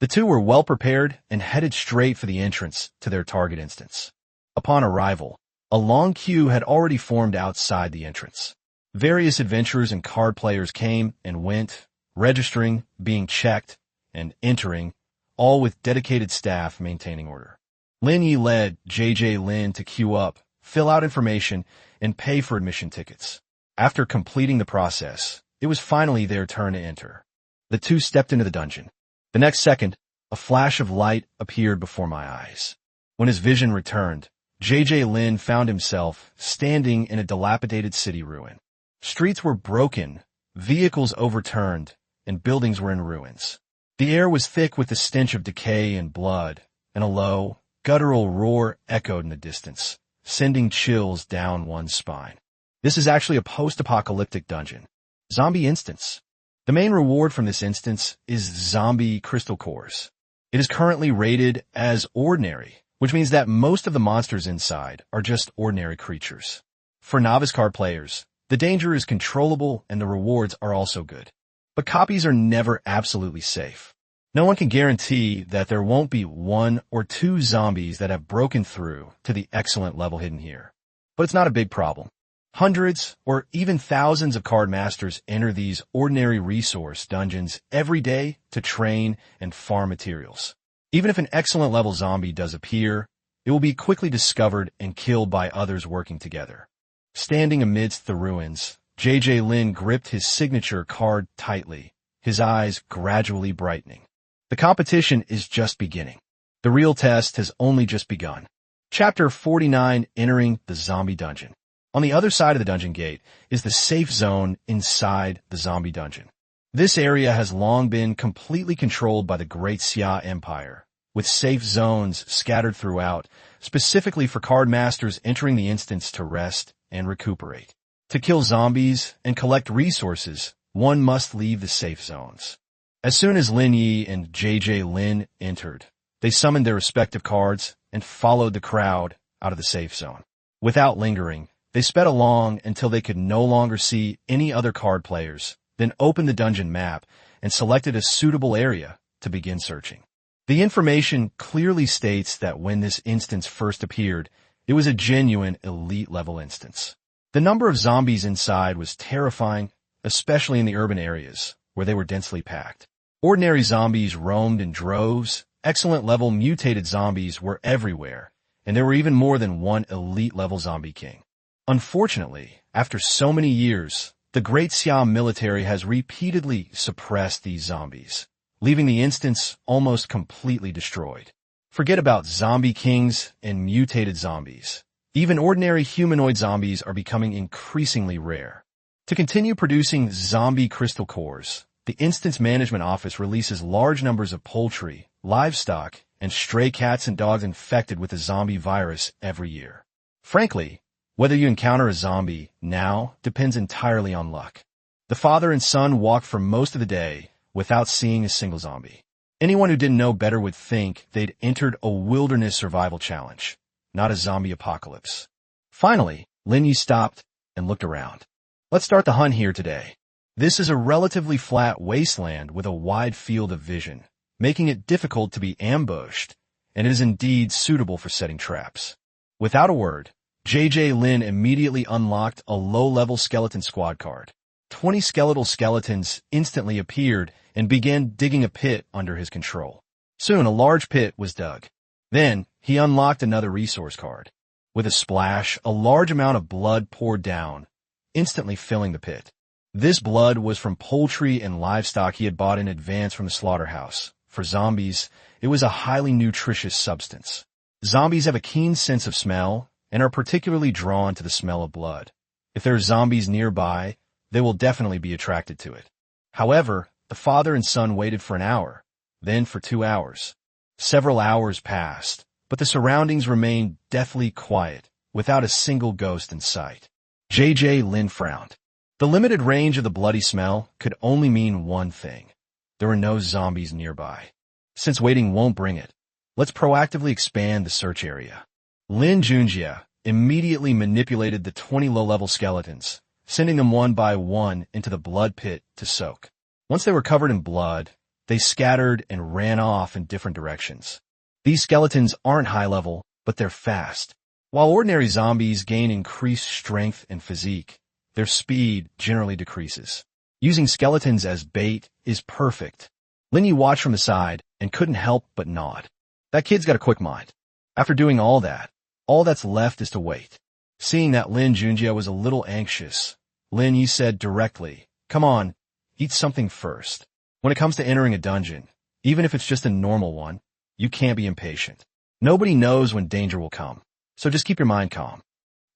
The two were well prepared and headed straight for the entrance to their target instance. Upon arrival, a long queue had already formed outside the entrance. Various adventurers and card players came and went, registering, being checked, and entering, all with dedicated staff maintaining order. Lin Yi led JJ Lin to queue up, fill out information, and pay for admission tickets. After completing the process, it was finally their turn to enter. The two stepped into the dungeon. The next second, a flash of light appeared before my eyes. When his vision returned, JJ Lin found himself standing in a dilapidated city ruin. Streets were broken, vehicles overturned, and buildings were in ruins. The air was thick with the stench of decay and blood, and a low, guttural roar echoed in the distance, sending chills down one's spine. This is actually a post-apocalyptic dungeon. Zombie instance. The main reward from this instance is zombie crystal cores. It is currently rated as ordinary, which means that most of the monsters inside are just ordinary creatures. For novice card players, the danger is controllable and the rewards are also good. But copies are never absolutely safe. No one can guarantee that there won't be one or two zombies that have broken through to the excellent level hidden here. But it's not a big problem. Hundreds or even thousands of card masters enter these ordinary resource dungeons every day to train and farm materials. Even if an excellent level zombie does appear, it will be quickly discovered and killed by others working together. Standing amidst the ruins, JJ Lin gripped his signature card tightly, his eyes gradually brightening. The competition is just beginning. The real test has only just begun. Chapter 49, Entering the Zombie Dungeon. On the other side of the dungeon gate is the safe zone inside the zombie dungeon. This area has long been completely controlled by the Great Xia Empire, with safe zones scattered throughout, specifically for card masters entering the instance to rest and recuperate. To kill zombies and collect resources, one must leave the safe zones. As soon as Lin Yi and JJ Lin entered, they summoned their respective cards and followed the crowd out of the safe zone. Without lingering, they sped along until they could no longer see any other card players, then opened the dungeon map and selected a suitable area to begin searching. The information clearly states that when this instance first appeared, it was a genuine elite-level instance. The number of zombies inside was terrifying, especially in the urban areas, where they were densely packed. Ordinary zombies roamed in droves, excellent-level mutated zombies were everywhere, and there were even more than one elite-level zombie king. Unfortunately, after so many years, the Great Xia military has repeatedly suppressed these zombies, leaving the instance almost completely destroyed. Forget about zombie kings and mutated zombies. Even ordinary humanoid zombies are becoming increasingly rare. To continue producing zombie crystal cores, the Instance Management Office releases large numbers of poultry, livestock, and stray cats and dogs infected with the zombie virus every year. Frankly, whether you encounter a zombie now depends entirely on luck. The father and son walked for most of the day without seeing a single zombie. Anyone who didn't know better would think they'd entered a wilderness survival challenge, not a zombie apocalypse. Finally, Lin Yi stopped and looked around. Let's start the hunt here today. This is a relatively flat wasteland with a wide field of vision, making it difficult to be ambushed, and it is indeed suitable for setting traps. Without a word, JJ Lin immediately unlocked a low-level skeleton squad card. 20 skeletal skeletons instantly appeared and began digging a pit under his control. Soon a large pit was dug. Then he unlocked another resource card. With a splash, a large amount of blood poured down, instantly filling the pit. This blood was from poultry and livestock he had bought in advance from the slaughterhouse. For zombies, it was a highly nutritious substance. Zombies have a keen sense of smell and are particularly drawn to the smell of blood. If there are zombies nearby, they will definitely be attracted to it. However, the father and son waited for an hour, then for 2 hours. Several hours passed, but the surroundings remained deathly quiet, without a single ghost in sight. JJ Lin frowned. The limited range of the bloody smell could only mean one thing. There were no zombies nearby. Since waiting won't bring it, let's proactively expand the search area. Lin Junjie immediately manipulated the 20 low-level skeletons, sending them one by one into the blood pit to soak. Once they were covered in blood, they scattered and ran off in different directions. These skeletons aren't high-level, but they're fast. While ordinary zombies gain increased strength and physique, their speed generally decreases. Using skeletons as bait is perfect. Lin watched from the side and couldn't help but nod. That kid's got a quick mind. After doing all that's left is to wait. Seeing that Lin Junjie was a little anxious, Lin said directly, "Come on, eat something first. When it comes to entering a dungeon, even if it's just a normal one, you can't be impatient. Nobody knows when danger will come, so just keep your mind calm."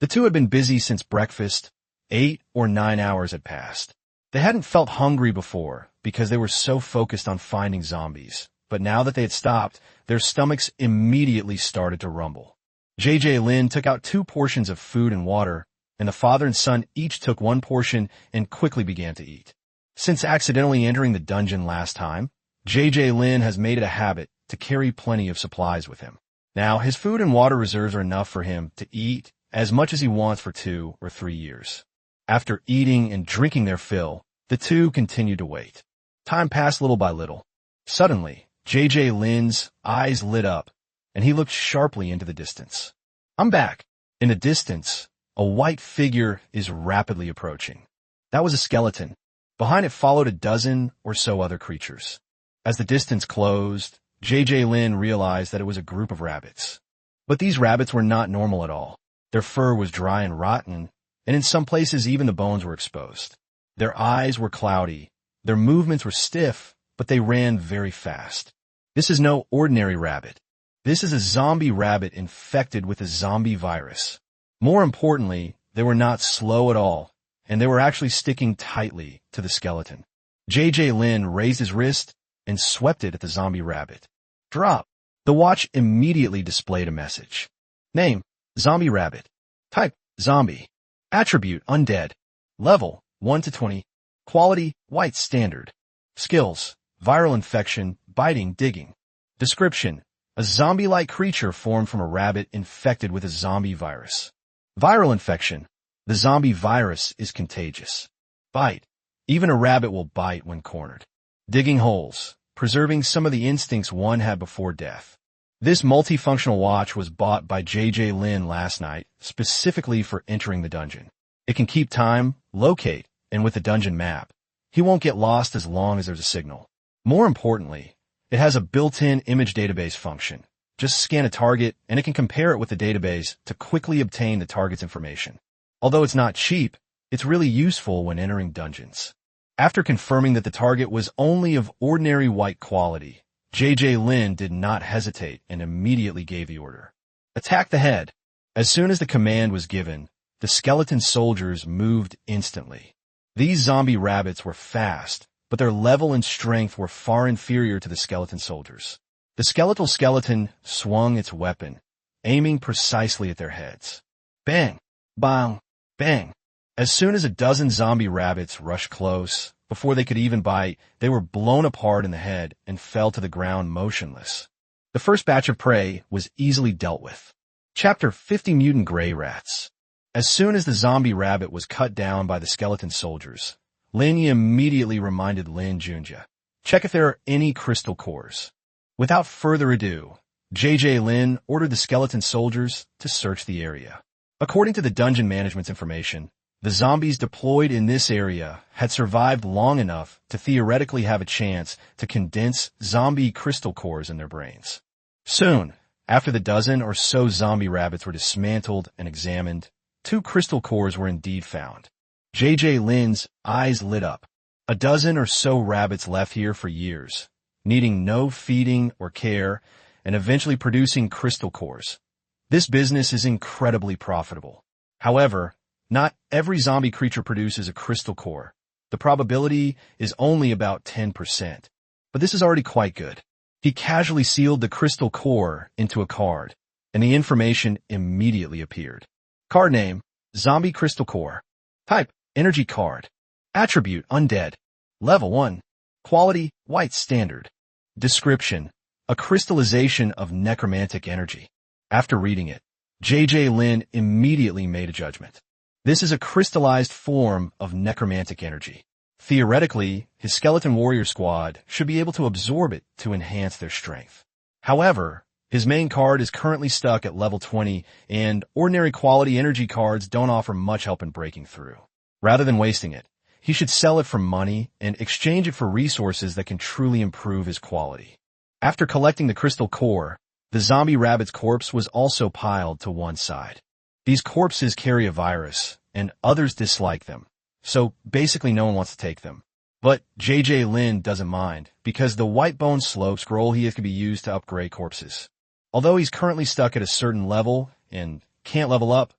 The two had been busy since breakfast. 8 or 9 hours had passed. They hadn't felt hungry before because they were so focused on finding zombies, but now that they had stopped, their stomachs immediately started to rumble. JJ Lin took out 2 portions of food and water, and the father and son each took 1 portion and quickly began to eat. Since accidentally entering the dungeon last time, JJ Lin has made it a habit to carry plenty of supplies with him. Now, his food and water reserves are enough for him to eat as much as he wants for 2 or 3 years. After eating and drinking their fill, the two continued to wait. Time passed little by little. Suddenly, JJ Lin's eyes lit up, and he looked sharply into the distance. "I'm back." In the distance, a white figure is rapidly approaching. That was a skeleton. Behind it followed a dozen or so other creatures. As the distance closed, JJ Lin realized that it was a group of rabbits. But these rabbits were not normal at all. Their fur was dry and rotten, and in some places even the bones were exposed. Their eyes were cloudy. Their movements were stiff, but they ran very fast. This is no ordinary rabbit. This is a zombie rabbit infected with a zombie virus. More importantly, they were not slow at all, and they were actually sticking tightly to the skeleton. JJ Lin raised his wrist and swept it at the zombie rabbit. "Drop." The watch immediately displayed a message. Name: Zombie Rabbit. Type: Zombie. Attribute: Undead. Level: 1 to 20. Quality: White Standard. Skills: Viral Infection, Biting, Digging. Description: a zombie-like creature formed from a rabbit infected with a zombie virus. Viral Infection: the zombie virus is contagious. Bite: even a rabbit will bite when cornered. Digging holes: preserving some of the instincts one had before death. This multifunctional watch was bought by JJ Lin last night, specifically for entering the dungeon. It can keep time, locate, and with the dungeon map, he won't get lost as long as there's a signal. More importantly, it has a built-in image database function. Just scan a target, and it can compare it with the database to quickly obtain the target's information. Although it's not cheap, it's really useful when entering dungeons. After confirming that the target was only of ordinary white quality, JJ Lin did not hesitate and immediately gave the order. Attack the head. As soon as the command was given, the skeleton soldiers moved instantly. These zombie rabbits were fast, but their level and strength were far inferior to the skeleton soldiers. The skeletal skeleton swung its weapon, aiming precisely at their heads. Bang! Bang! Bang! As soon as a dozen zombie rabbits rushed close, before they could even bite, they were blown apart in the head and fell to the ground motionless. The first batch of prey was easily dealt with. Chapter 50: Mutant Gray Rats. As soon as the zombie rabbit was cut down by the skeleton soldiers, Lin immediately reminded Lin Junjie, "Check if there are any crystal cores." Without further ado, JJ Lin ordered the skeleton soldiers to search the area. According to the dungeon management's information, the zombies deployed in this area had survived long enough to theoretically have a chance to condense zombie crystal cores in their brains. Soon, after the dozen or so zombie rabbits were dismantled and examined, 2 crystal cores were indeed found. JJ Lin's eyes lit up. A dozen or so rabbits left here for years, needing no feeding or care, and eventually producing crystal cores. This business is incredibly profitable. However, not every zombie creature produces a crystal core. The probability is only about 10%. But this is already quite good. He casually sealed the crystal core into a card, and the information immediately appeared. Card name: Zombie Crystal Core. Type: Energy Card. Attribute: Undead. Level 1. Quality: White Standard. Description: a crystallization of necromantic energy. After reading it, Lin immediately made a judgment. This is a crystallized form of necromantic energy. Theoretically, his skeleton warrior squad should be able to absorb it to enhance their strength. However, his main card is currently stuck at level 20, and ordinary quality energy cards don't offer much help in breaking through. Rather than wasting it, he should sell it for money and exchange it for resources that can truly improve his quality. After collecting the crystal core, the zombie rabbit's corpse was also piled to one side. These corpses carry a virus, and others dislike them, so basically no one wants to take them. But Lin doesn't mind, because the white bone slope scroll he has can be used to upgrade corpses. Although he's currently stuck at a certain level and can't level up,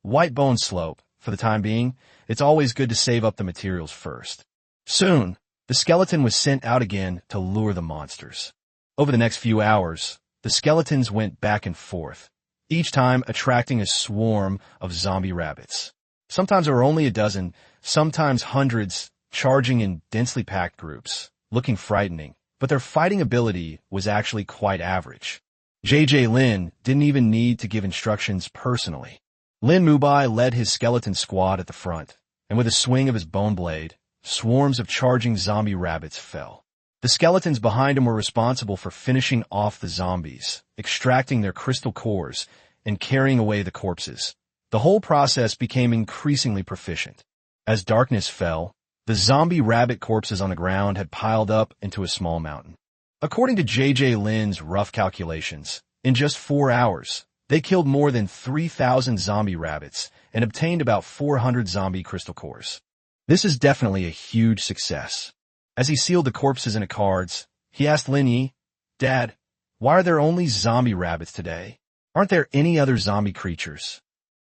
white bone slope, for the time being, it's always good to save up the materials first. Soon, the skeleton was sent out again to lure the monsters. Over the next few hours, the skeletons went back and forth, each time attracting a swarm of zombie rabbits. Sometimes there were only a dozen, sometimes hundreds, charging in densely packed groups, looking frightening, but their fighting ability was actually quite average. Lin didn't even need to give instructions personally. Lin Mubai led his skeleton squad at the front, and with a swing of his bone blade, swarms of charging zombie rabbits fell. The skeletons behind him were responsible for finishing off the zombies, extracting their crystal cores, and carrying away the corpses. The whole process became increasingly proficient. As darkness fell, the zombie rabbit corpses on the ground had piled up into a small mountain. According to Lin's rough calculations, in just 4 hours, they killed more than 3,000 zombie rabbits and obtained about 400 zombie crystal cores. This is definitely a huge success. As he sealed the corpses into cards, he asked Lin Yi, "Dad, why are there only zombie rabbits today? Aren't there any other zombie creatures?"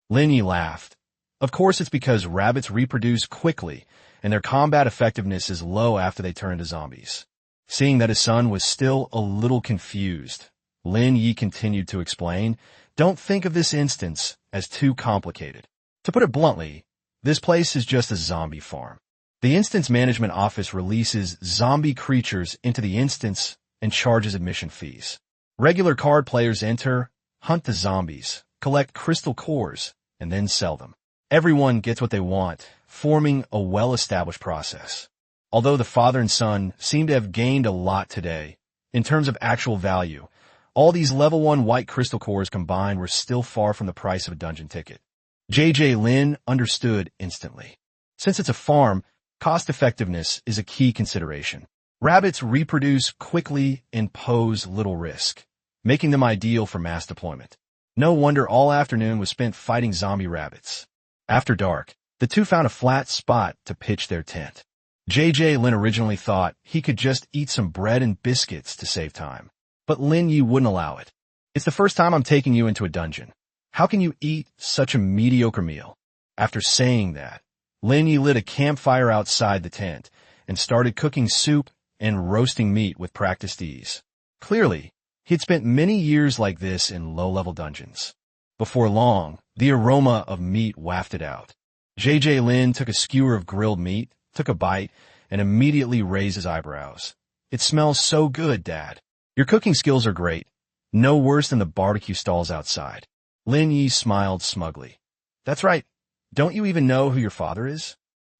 Lin Yi laughed. Of course it's because rabbits reproduce quickly, and their combat effectiveness is low after they turn into zombies. Seeing that his son was still a little confused, Lin Yi continued to explain, "Don't think of this instance as too complicated. To put it bluntly, this place is just a zombie farm. The instance management office releases zombie creatures into the instance and charges admission fees. Regular card players enter, hunt the zombies, collect crystal cores, and then sell them. Everyone gets what they want, forming a well-established process. Although the father and son seem to have gained a lot today, in terms of actual value, all these level 1 white crystal cores combined were still far from the price of a dungeon ticket. Lin understood instantly. Since it's a farm, cost effectiveness is a key consideration. Rabbits reproduce quickly and pose little risk, making them ideal for mass deployment. No wonder all afternoon was spent fighting zombie rabbits. After dark, the two found a flat spot to pitch their tent. Lin originally thought he could just eat some bread and biscuits to save time, but Lin Yi wouldn't allow it. "It's the first time I'm taking you into a dungeon. How can you eat such a mediocre meal?" After saying that, Lin Yi lit a campfire outside the tent and started cooking soup and roasting meat with practiced ease. Clearly, he'd spent many years like this in low-level dungeons. Before long, the aroma of meat wafted out. Lin took a skewer of grilled meat, took a bite, and immediately raised his eyebrows. "It smells so good, Dad. Your cooking skills are great. No worse than the barbecue stalls outside." Lin Yi smiled smugly. "That's right. Don't you even know who your father is?"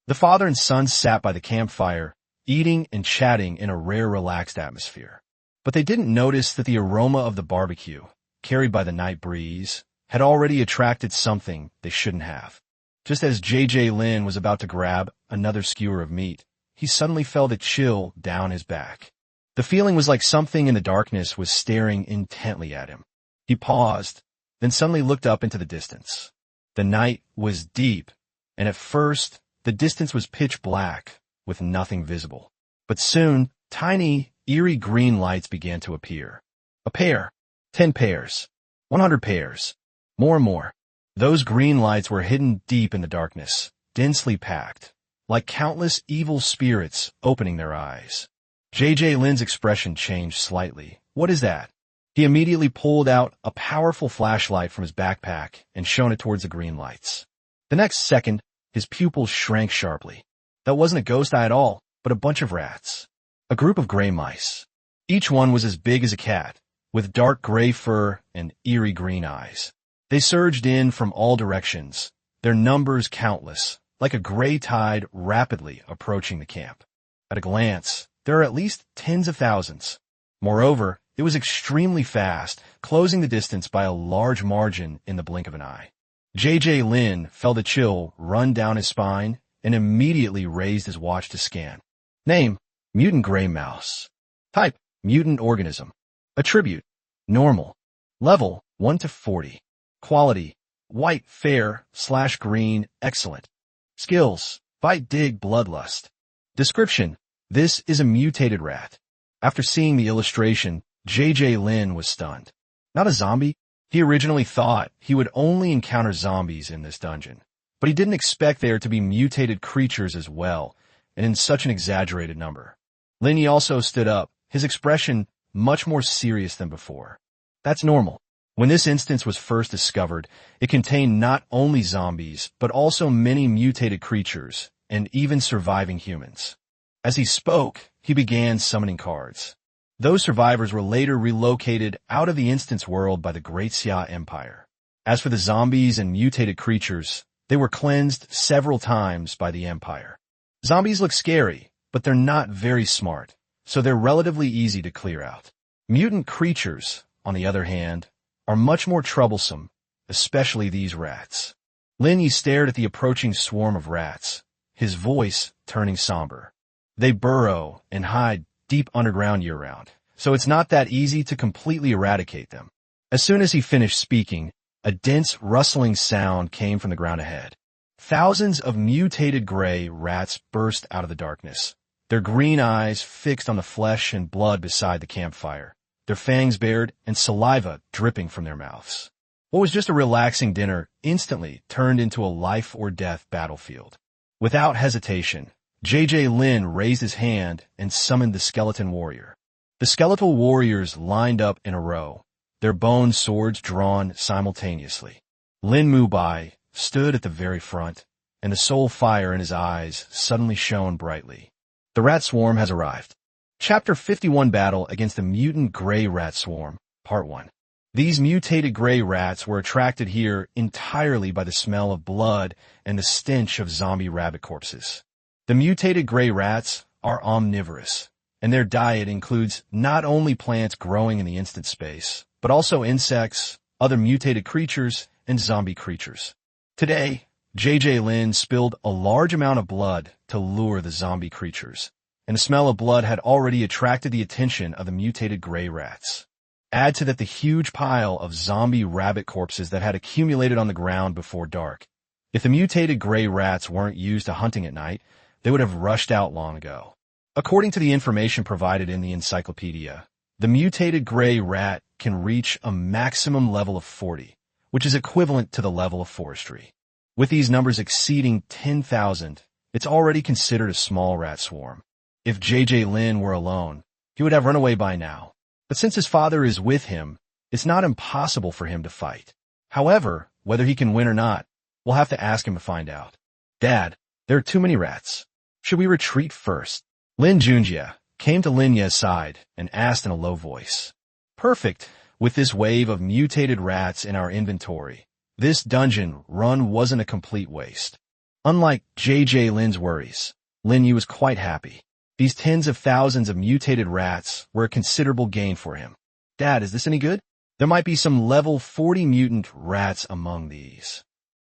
The father and son sat by the campfire, eating and chatting in a rare relaxed atmosphere. But they didn't notice that the aroma of the barbecue, carried by the night breeze, had already attracted something they shouldn't have. Just as Lin was about to grab another skewer of meat, he suddenly felt a chill down his back. The feeling was like something in the darkness was staring intently at him. He paused, then suddenly looked up into the distance. The night was deep, and at first, the distance was pitch black, with nothing visible. But soon, tiny, eerie green lights began to appear. A pair, 10 pairs, 100 pairs, more and more. Those green lights were hidden deep in the darkness, densely packed, like countless evil spirits opening their eyes. Lin's expression changed slightly. "What is that?" He immediately pulled out a powerful flashlight from his backpack and shone it towards the green lights. The next second, his pupils shrank sharply. That wasn't a ghost eye at all, but a bunch of rats. A group of gray mice. Each one was as big as a cat, with dark gray fur and eerie green eyes. They surged in from all directions, their numbers countless, like a gray tide rapidly approaching the camp. At a glance, there are at least tens of thousands. Moreover, it was extremely fast, closing the distance by a large margin in the blink of an eye. J.J. Lin felt a chill run down his spine and immediately raised his watch to scan. Name: Mutant Gray Mouse. Type: Mutant Organism. Attribute: Normal. Level: 1 to 40. Quality: White, fair, / green, excellent. Skills: Bite, dig, bloodlust. Description: This is a mutated rat. After seeing the illustration, J.J. Lin was stunned. Not a zombie? He originally thought he would only encounter zombies in this dungeon, but he didn't expect there to be mutated creatures as well, and in such an exaggerated number. Lin also stood up, his expression much more serious than before. That's normal. When this instance was first discovered, it contained not only zombies, but also many mutated creatures, and even surviving humans. As he spoke, he began summoning cards. Those survivors were later relocated out of the instance world by the Great Xia Empire. As for the zombies and mutated creatures, they were cleansed several times by the Empire. Zombies look scary, but they're not very smart, so they're relatively easy to clear out. Mutant creatures, on the other hand, are much more troublesome, especially these rats. Lin stared at the approaching swarm of rats, his voice turning somber. They burrow and hide deep underground year-round, so it's not that easy to completely eradicate them. As soon as he finished speaking, a dense rustling sound came from the ground ahead. Thousands of mutated gray rats burst out of the darkness, their green eyes fixed on the flesh and blood beside the campfire, their fangs bared and saliva dripping from their mouths. What was just a relaxing dinner instantly turned into a life-or-death battlefield. Without hesitation, J.J. Lin raised his hand and summoned the skeleton warrior. The skeletal warriors lined up in a row, their bone swords drawn simultaneously. Lin Mubai stood at the very front, and the soul fire in his eyes suddenly shone brightly. The rat swarm has arrived. Chapter 51: Battle against the Mutant Gray Rat Swarm, Part 1. These mutated gray rats were attracted here entirely by the smell of blood and the stench of zombie rabbit corpses. The mutated gray rats are omnivorous, and their diet includes not only plants growing in the instant space, but also insects, other mutated creatures, and zombie creatures. Today, J.J. Lin spilled a large amount of blood to lure the zombie creatures, and the smell of blood had already attracted the attention of the mutated gray rats. Add to that the huge pile of zombie rabbit corpses that had accumulated on the ground before dark. If the mutated gray rats weren't used to hunting at night, they would have rushed out long ago. According to the information provided in the encyclopedia, the mutated gray rat can reach a maximum level of 40, which is equivalent to the level of forestry. With these numbers exceeding 10,000, it's already considered a small rat swarm. If J.J. Lin were alone, he would have run away by now. But since his father is with him, it's not impossible for him to fight. However, whether he can win or not, we'll have to ask him to find out. Dad, there are too many rats. Should we retreat first? Lin Junjie came to Lin Ye's side and asked in a low voice. Perfect. With this wave of mutated rats in our inventory, this dungeon run wasn't a complete waste. Unlike J.J. Lin's worries, Lin Yu was quite happy. These tens of thousands of mutated rats were a considerable gain for him. Dad, is this any good? There might be some level 40 mutant rats among these.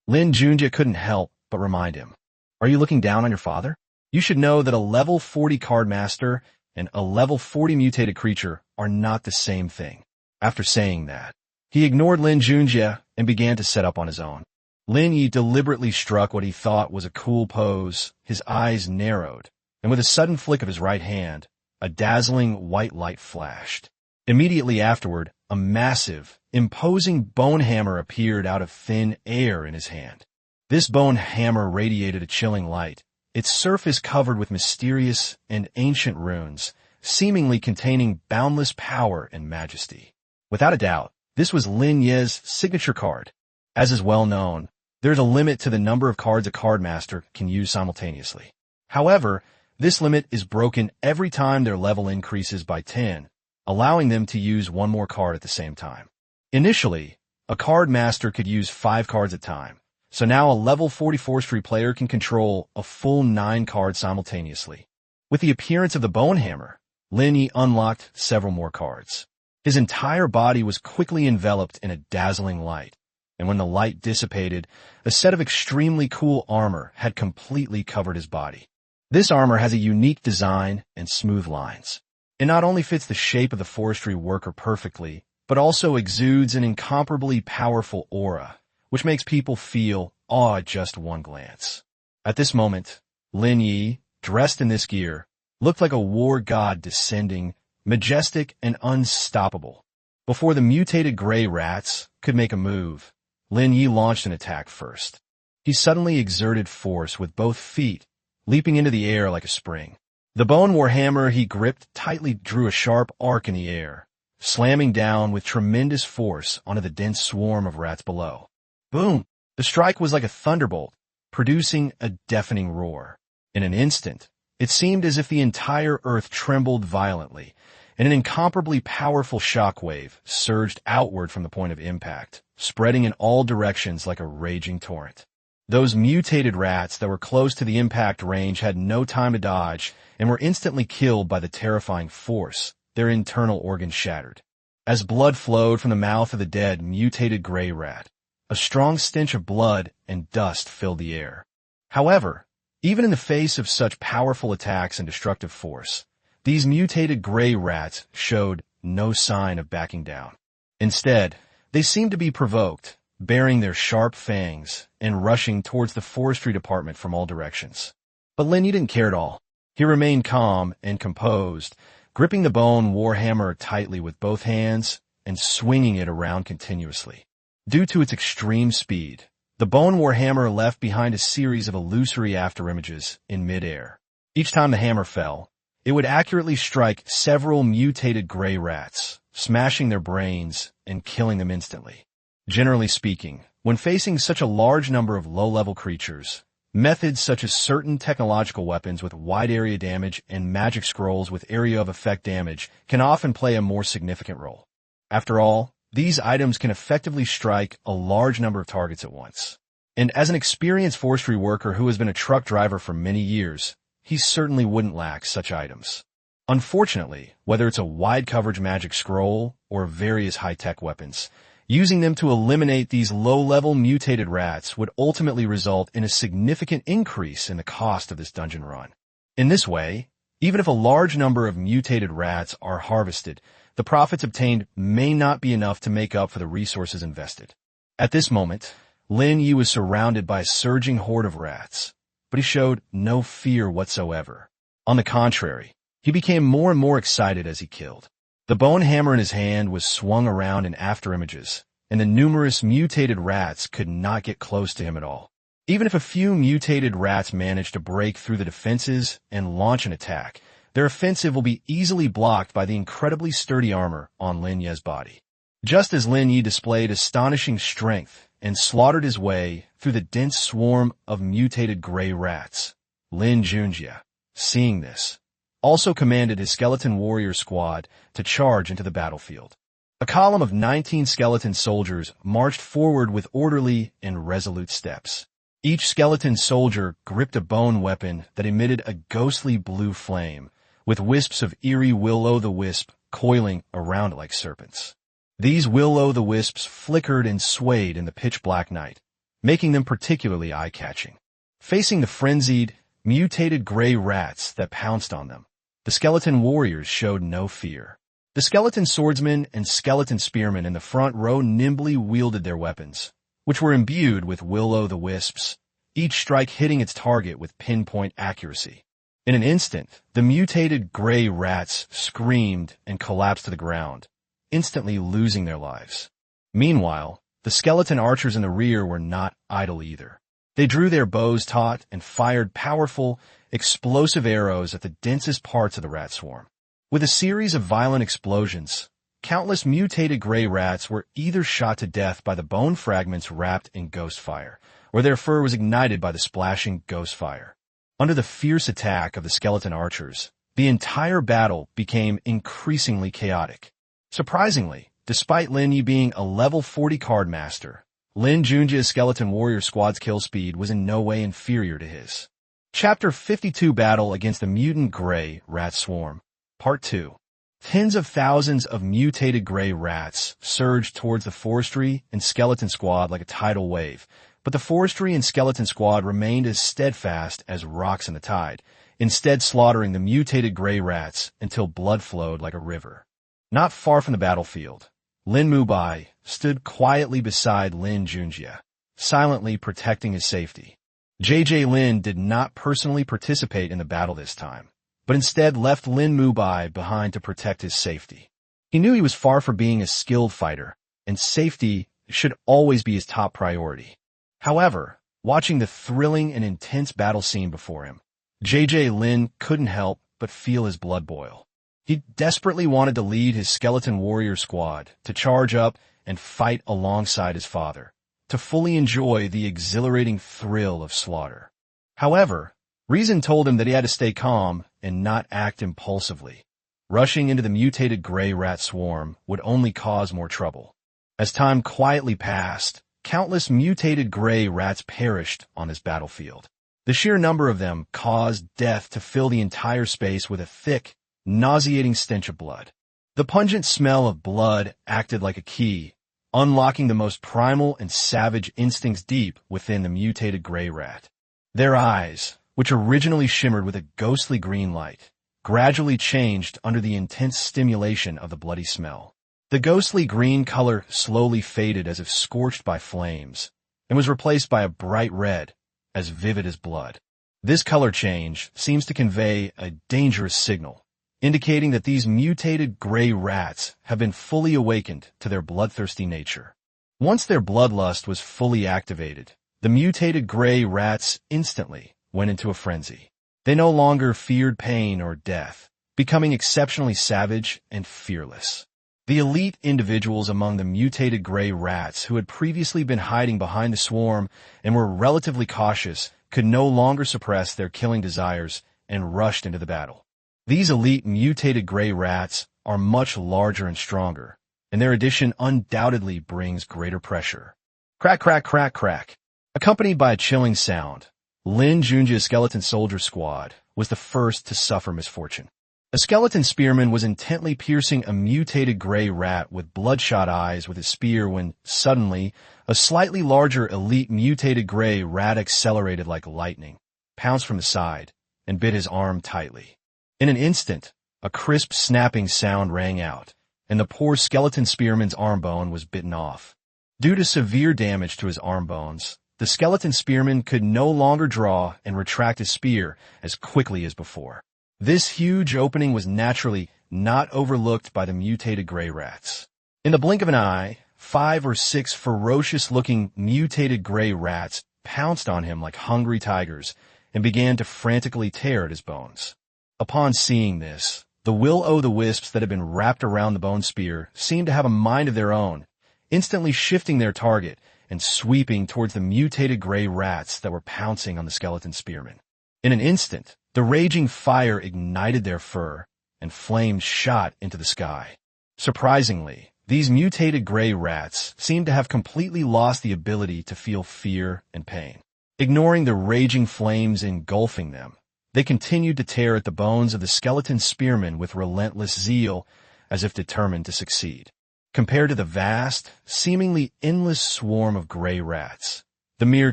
Lin Junjie couldn't help but remind him. Are you looking down on your father? You should know that a level 40 card master and a level 40 mutated creature are not the same thing. After saying that, he ignored Lin Junjie and began to set up on his own. Lin Yi deliberately struck what he thought was a cool pose, his eyes narrowed, and with a sudden flick of his right hand, a dazzling white light flashed. Immediately afterward, a massive, imposing bone hammer appeared out of thin air in his hand. This bone hammer radiated a chilling light, its surface covered with mysterious and ancient runes, seemingly containing boundless power and majesty. Without a doubt, this was Lin Ye's signature card. As is well known, there's a limit to the number of cards a card master can use simultaneously. However, this limit is broken every time their level increases by 10, allowing them to use one more card at the same time. Initially, a card master could use 5 cards at a time, so now a level 40 forestry player can control a full 9 cards simultaneously. With the appearance of the Bone Hammer, Lin Yi unlocked several more cards. His entire body was quickly enveloped in a dazzling light, and when the light dissipated, a set of extremely cool armor had completely covered his body. This armor has a unique design and smooth lines. It not only fits the shape of the forestry worker perfectly, but also exudes an incomparably powerful aura, which makes people feel awe at just one glance. At this moment, Lin Yi, dressed in this gear, looked like a war god descending, majestic and unstoppable. Before the mutated gray rats could make a move, Lin Yi launched an attack first. He suddenly exerted force with both feet, leaping into the air like a spring. The bone warhammer he gripped tightly drew a sharp arc in the air, slamming down with tremendous force onto the dense swarm of rats below. Boom! The strike was like a thunderbolt, producing a deafening roar. In an instant, it seemed as if the entire earth trembled violently, and an incomparably powerful shockwave surged outward from the point of impact, spreading in all directions like a raging torrent. Those mutated rats that were close to the impact range had no time to dodge and were instantly killed by the terrifying force, their internal organs shattered. As blood flowed from the mouth of the dead mutated gray rat, a strong stench of blood and dust filled the air. However, even in the face of such powerful attacks and destructive force, these mutated gray rats showed no sign of backing down. Instead, they seemed to be provoked, baring their sharp fangs and rushing towards the forestry department from all directions. But Lin Yi didn't care at all. He remained calm and composed, gripping the bone warhammer tightly with both hands and swinging it around continuously. Due to its extreme speed, the bone warhammer left behind a series of illusory afterimages in midair. Each time the hammer fell, it would accurately strike several mutated gray rats, smashing their brains and killing them instantly. Generally speaking, when facing such a large number of low-level creatures, methods such as certain technological weapons with wide area damage and magic scrolls with area of effect damage can often play a more significant role. After all, these items can effectively strike a large number of targets at once. And as an experienced forestry worker who has been a truck driver for many years, he certainly wouldn't lack such items. Unfortunately, whether it's a wide coverage magic scroll or various high-tech weapons, using them to eliminate these low-level mutated rats would ultimately result in a significant increase in the cost of this dungeon run. In this way, even if a large number of mutated rats are harvested, the profits obtained may not be enough to make up for the resources invested. At this moment, Lin Yi was surrounded by a surging horde of rats, but he showed no fear whatsoever. On the contrary, he became more and more excited as he killed. The bone hammer in his hand was swung around in afterimages, and the numerous mutated rats could not get close to him at all. Even if a few mutated rats managed to break through the defenses and launch an attack, their offensive will be easily blocked by the incredibly sturdy armor on Lin Yi's body. Just as Lin Yi displayed astonishing strength and slaughtered his way through the dense swarm of mutated gray rats, Lin Junjie, seeing this, also commanded his skeleton warrior squad to charge into the battlefield. A column of 19 skeleton soldiers marched forward with orderly and resolute steps. Each skeleton soldier gripped a bone weapon that emitted a ghostly blue flame, with wisps of eerie will-o'-the-wisp coiling around it like serpents. These will-o'-the-wisps flickered and swayed in the pitch-black night, making them particularly eye-catching. Facing the frenzied, mutated gray rats that pounced on them, the skeleton warriors showed no fear. The skeleton swordsmen and skeleton spearmen in the front row nimbly wielded their weapons, which were imbued with will-o'-the-wisps, each strike hitting its target with pinpoint accuracy. In an instant, the mutated gray rats screamed and collapsed to the ground, instantly losing their lives. Meanwhile, the skeleton archers in the rear were not idle either. They drew their bows taut and fired powerful, explosive arrows at the densest parts of the rat swarm. With a series of violent explosions, countless mutated gray rats were either shot to death by the bone fragments wrapped in ghost fire, or their fur was ignited by the splashing ghost fire. Under the fierce attack of the skeleton archers, The entire battle became increasingly chaotic. Surprisingly, despite Lin Yi being a level 40 card master, Lin Junjie's skeleton warrior squad's kill speed was in no way inferior to his. Chapter 52 Battle against the Mutant Gray Rat Swarm. Part 2. Tens of thousands of mutated gray rats surged towards the forestry and skeleton squad like a tidal wave, but the forestry and skeleton squad remained as steadfast as rocks in the tide, instead slaughtering the mutated gray rats until blood flowed like a river. Not far from the battlefield, Lin Mubai stood quietly beside Lin Junjie, silently protecting his safety. JJ Lin did not personally participate in the battle this time, but instead left Lin Mubai behind to protect his safety. He knew he was far from being a skilled fighter, and safety should always be his top priority. However, watching the thrilling and intense battle scene before him, JJ Lin couldn't help but feel his blood boil. He desperately wanted to lead his skeleton warrior squad to charge up and fight alongside his father, to fully enjoy the exhilarating thrill of slaughter. However, reason told him that he had to stay calm and not act impulsively. Rushing into the mutated gray rat swarm would only cause more trouble. As time quietly passed, countless mutated gray rats perished on this battlefield. The sheer number of them caused death to fill the entire space with a thick, nauseating stench of blood. The pungent smell of blood acted like a key, unlocking the most primal and savage instincts deep within the mutated gray rat. Their eyes, which originally shimmered with a ghostly green light, gradually changed under the intense stimulation of the bloody smell. The ghostly green color slowly faded as if scorched by flames, and was replaced by a bright red, as vivid as blood. This color change seems to convey a dangerous signal, indicating that these mutated gray rats have been fully awakened to their bloodthirsty nature. Once their bloodlust was fully activated, the mutated gray rats instantly went into a frenzy. They no longer feared pain or death, becoming exceptionally savage and fearless. The elite individuals among the mutated gray rats who had previously been hiding behind the swarm and were relatively cautious could no longer suppress their killing desires and rushed into the battle. These elite mutated gray rats are much larger and stronger, and their addition undoubtedly brings greater pressure. Crack, crack, crack, crack. Accompanied by a chilling sound, Lin Junjie's skeleton soldier squad was the first to suffer misfortune. A skeleton spearman was intently piercing a mutated gray rat with bloodshot eyes with his spear when, suddenly, a slightly larger elite mutated gray rat accelerated like lightning, pounced from the side, and bit his arm tightly. In an instant, a crisp snapping sound rang out, and the poor skeleton spearman's arm bone was bitten off. Due to severe damage to his arm bones, the skeleton spearman could no longer draw and retract his spear as quickly as before. This huge opening was naturally not overlooked by the mutated gray rats. In the blink of an eye, 5 or 6 ferocious-looking mutated gray rats pounced on him like hungry tigers and began to frantically tear at his bones. Upon seeing this, the will-o'-the-wisps that had been wrapped around the bone spear seemed to have a mind of their own, instantly shifting their target and sweeping towards the mutated gray rats that were pouncing on the skeleton spearman. In an instant, the raging fire ignited their fur, and flames shot into the sky. Surprisingly, these mutated gray rats seemed to have completely lost the ability to feel fear and pain. Ignoring the raging flames engulfing them, they continued to tear at the bones of the skeleton spearmen with relentless zeal, as if determined to succeed. Compared to the vast, seemingly endless swarm of gray rats, the mere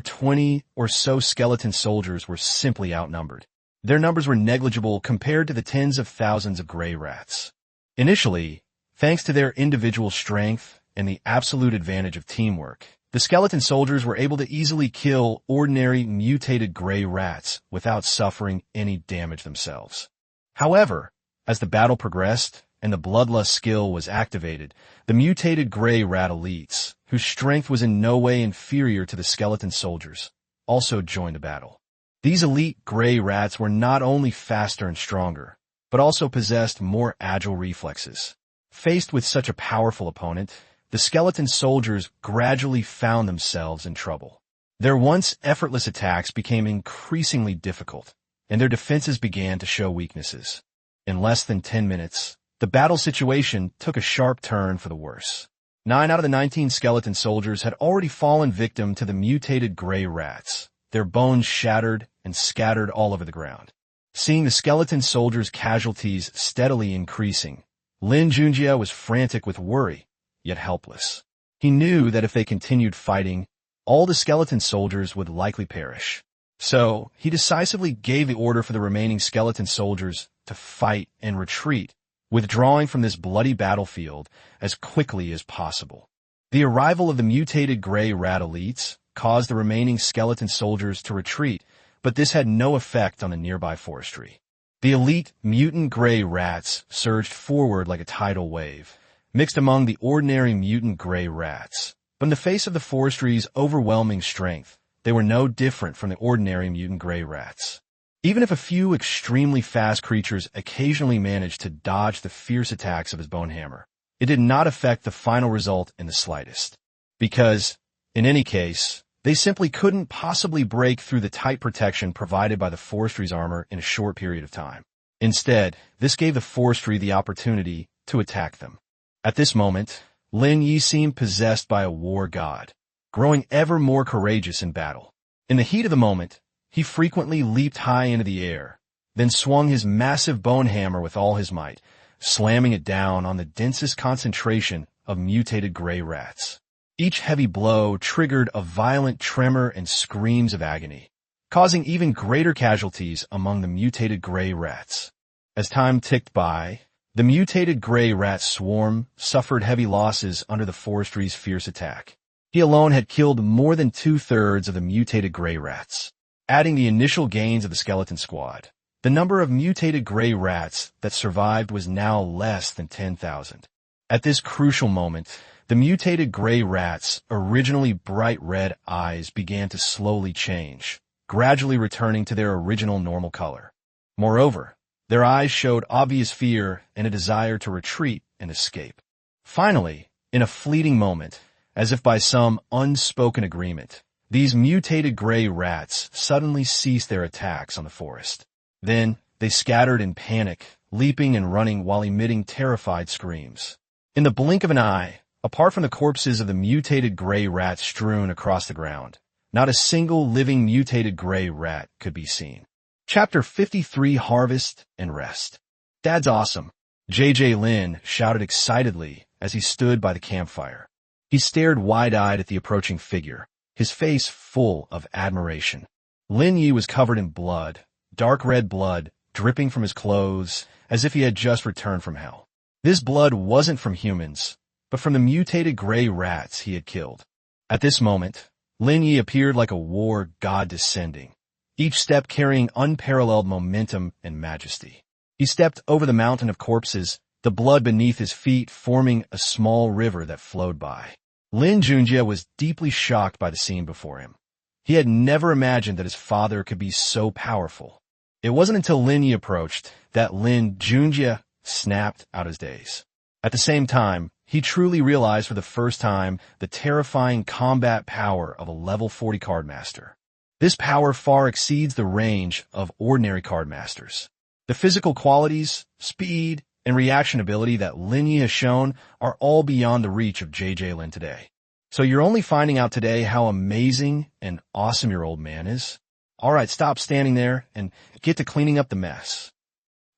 20 or so skeleton soldiers were simply outnumbered. Their numbers were negligible compared to the tens of thousands of gray rats. Initially, thanks to their individual strength and the absolute advantage of teamwork, the skeleton soldiers were able to easily kill ordinary mutated gray rats without suffering any damage themselves. However, as the battle progressed and the bloodlust skill was activated, the mutated gray rat elites, whose strength was in no way inferior to the skeleton soldiers, also joined the battle. These elite gray rats were not only faster and stronger, but also possessed more agile reflexes. Faced with such a powerful opponent, the skeleton soldiers gradually found themselves in trouble. Their once effortless attacks became increasingly difficult, and their defenses began to show weaknesses. In less than 10 minutes, the battle situation took a sharp turn for the worse. 9 out of the 19 skeleton soldiers had already fallen victim to the mutated gray rats, their bones shattered and scattered all over the ground. Seeing the skeleton soldiers' casualties steadily increasing, Lin Junjie was frantic with worry, yet helpless. He knew that if they continued fighting, all the skeleton soldiers would likely perish. So, he decisively gave the order for the remaining skeleton soldiers to fight and retreat, withdrawing from this bloody battlefield as quickly as possible. The arrival of the mutated gray rat elites caused the remaining skeleton soldiers to retreat, but this had no effect on the nearby forestry. The elite mutant gray rats surged forward like a tidal wave, mixed among the ordinary mutant gray rats. But in the face of the forestry's overwhelming strength, they were no different from the ordinary mutant gray rats. Even if a few extremely fast creatures occasionally managed to dodge the fierce attacks of his bone hammer, it did not affect the final result in the slightest. Because, in any case, they simply couldn't possibly break through the tight protection provided by the forestry's armor in a short period of time. Instead, this gave the forestry the opportunity to attack them. At this moment, Lin Yi seemed possessed by a war god, growing ever more courageous in battle. In the heat of the moment, he frequently leaped high into the air, then swung his massive bone hammer with all his might, slamming it down on the densest concentration of mutated gray rats. Each heavy blow triggered a violent tremor and screams of agony, causing even greater casualties among the mutated gray rats. As time ticked by, the mutated gray rat swarm suffered heavy losses under the forestry's fierce attack. He alone had killed more than 2/3 of the mutated gray rats. Adding the initial gains of the skeleton squad, the number of mutated gray rats that survived was now less than 10,000. At this crucial moment, the mutated gray rats' originally bright red eyes began to slowly change, gradually returning to their original normal color. Moreover, their eyes showed obvious fear and a desire to retreat and escape. Finally, in a fleeting moment, as if by some unspoken agreement, these mutated gray rats suddenly ceased their attacks on the forest. Then, they scattered in panic, leaping and running while emitting terrified screams. In the blink of an eye, apart from the corpses of the mutated gray rats strewn across the ground, not a single living mutated gray rat could be seen. Chapter 53: Harvest and Rest. "Dad's awesome," JJ Lin shouted excitedly as he stood by the campfire. He stared wide-eyed at the approaching figure, his face full of admiration. Lin Yi was covered in blood, dark red blood, dripping from his clothes, as if he had just returned from hell. This blood wasn't from humans, but from the mutated gray rats he had killed. At this moment, Lin Yi appeared like a war god descending, each step carrying unparalleled momentum and majesty. He stepped over the mountain of corpses, the blood beneath his feet forming a small river that flowed by. Lin Junjie was deeply shocked by the scene before him. He had never imagined that his father could be so powerful. It wasn't until Lin Yi approached that Lin Junjie snapped out his daze. At the same time, he truly realized for the first time the terrifying combat power of a level 40 card master. This power far exceeds the range of ordinary card masters. The physical qualities, speed, and reaction ability that Lin Yi has shown are all beyond the reach of JJ Lin today. So you're only finding out today how amazing and awesome your old man is? Alright, stop standing there and get to cleaning up the mess.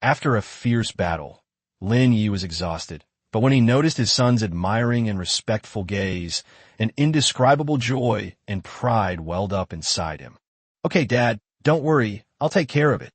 After a fierce battle, Lin Yi was exhausted, but when he noticed his son's admiring and respectful gaze, an indescribable joy and pride welled up inside him. "Okay, Dad, don't worry, I'll take care of it,"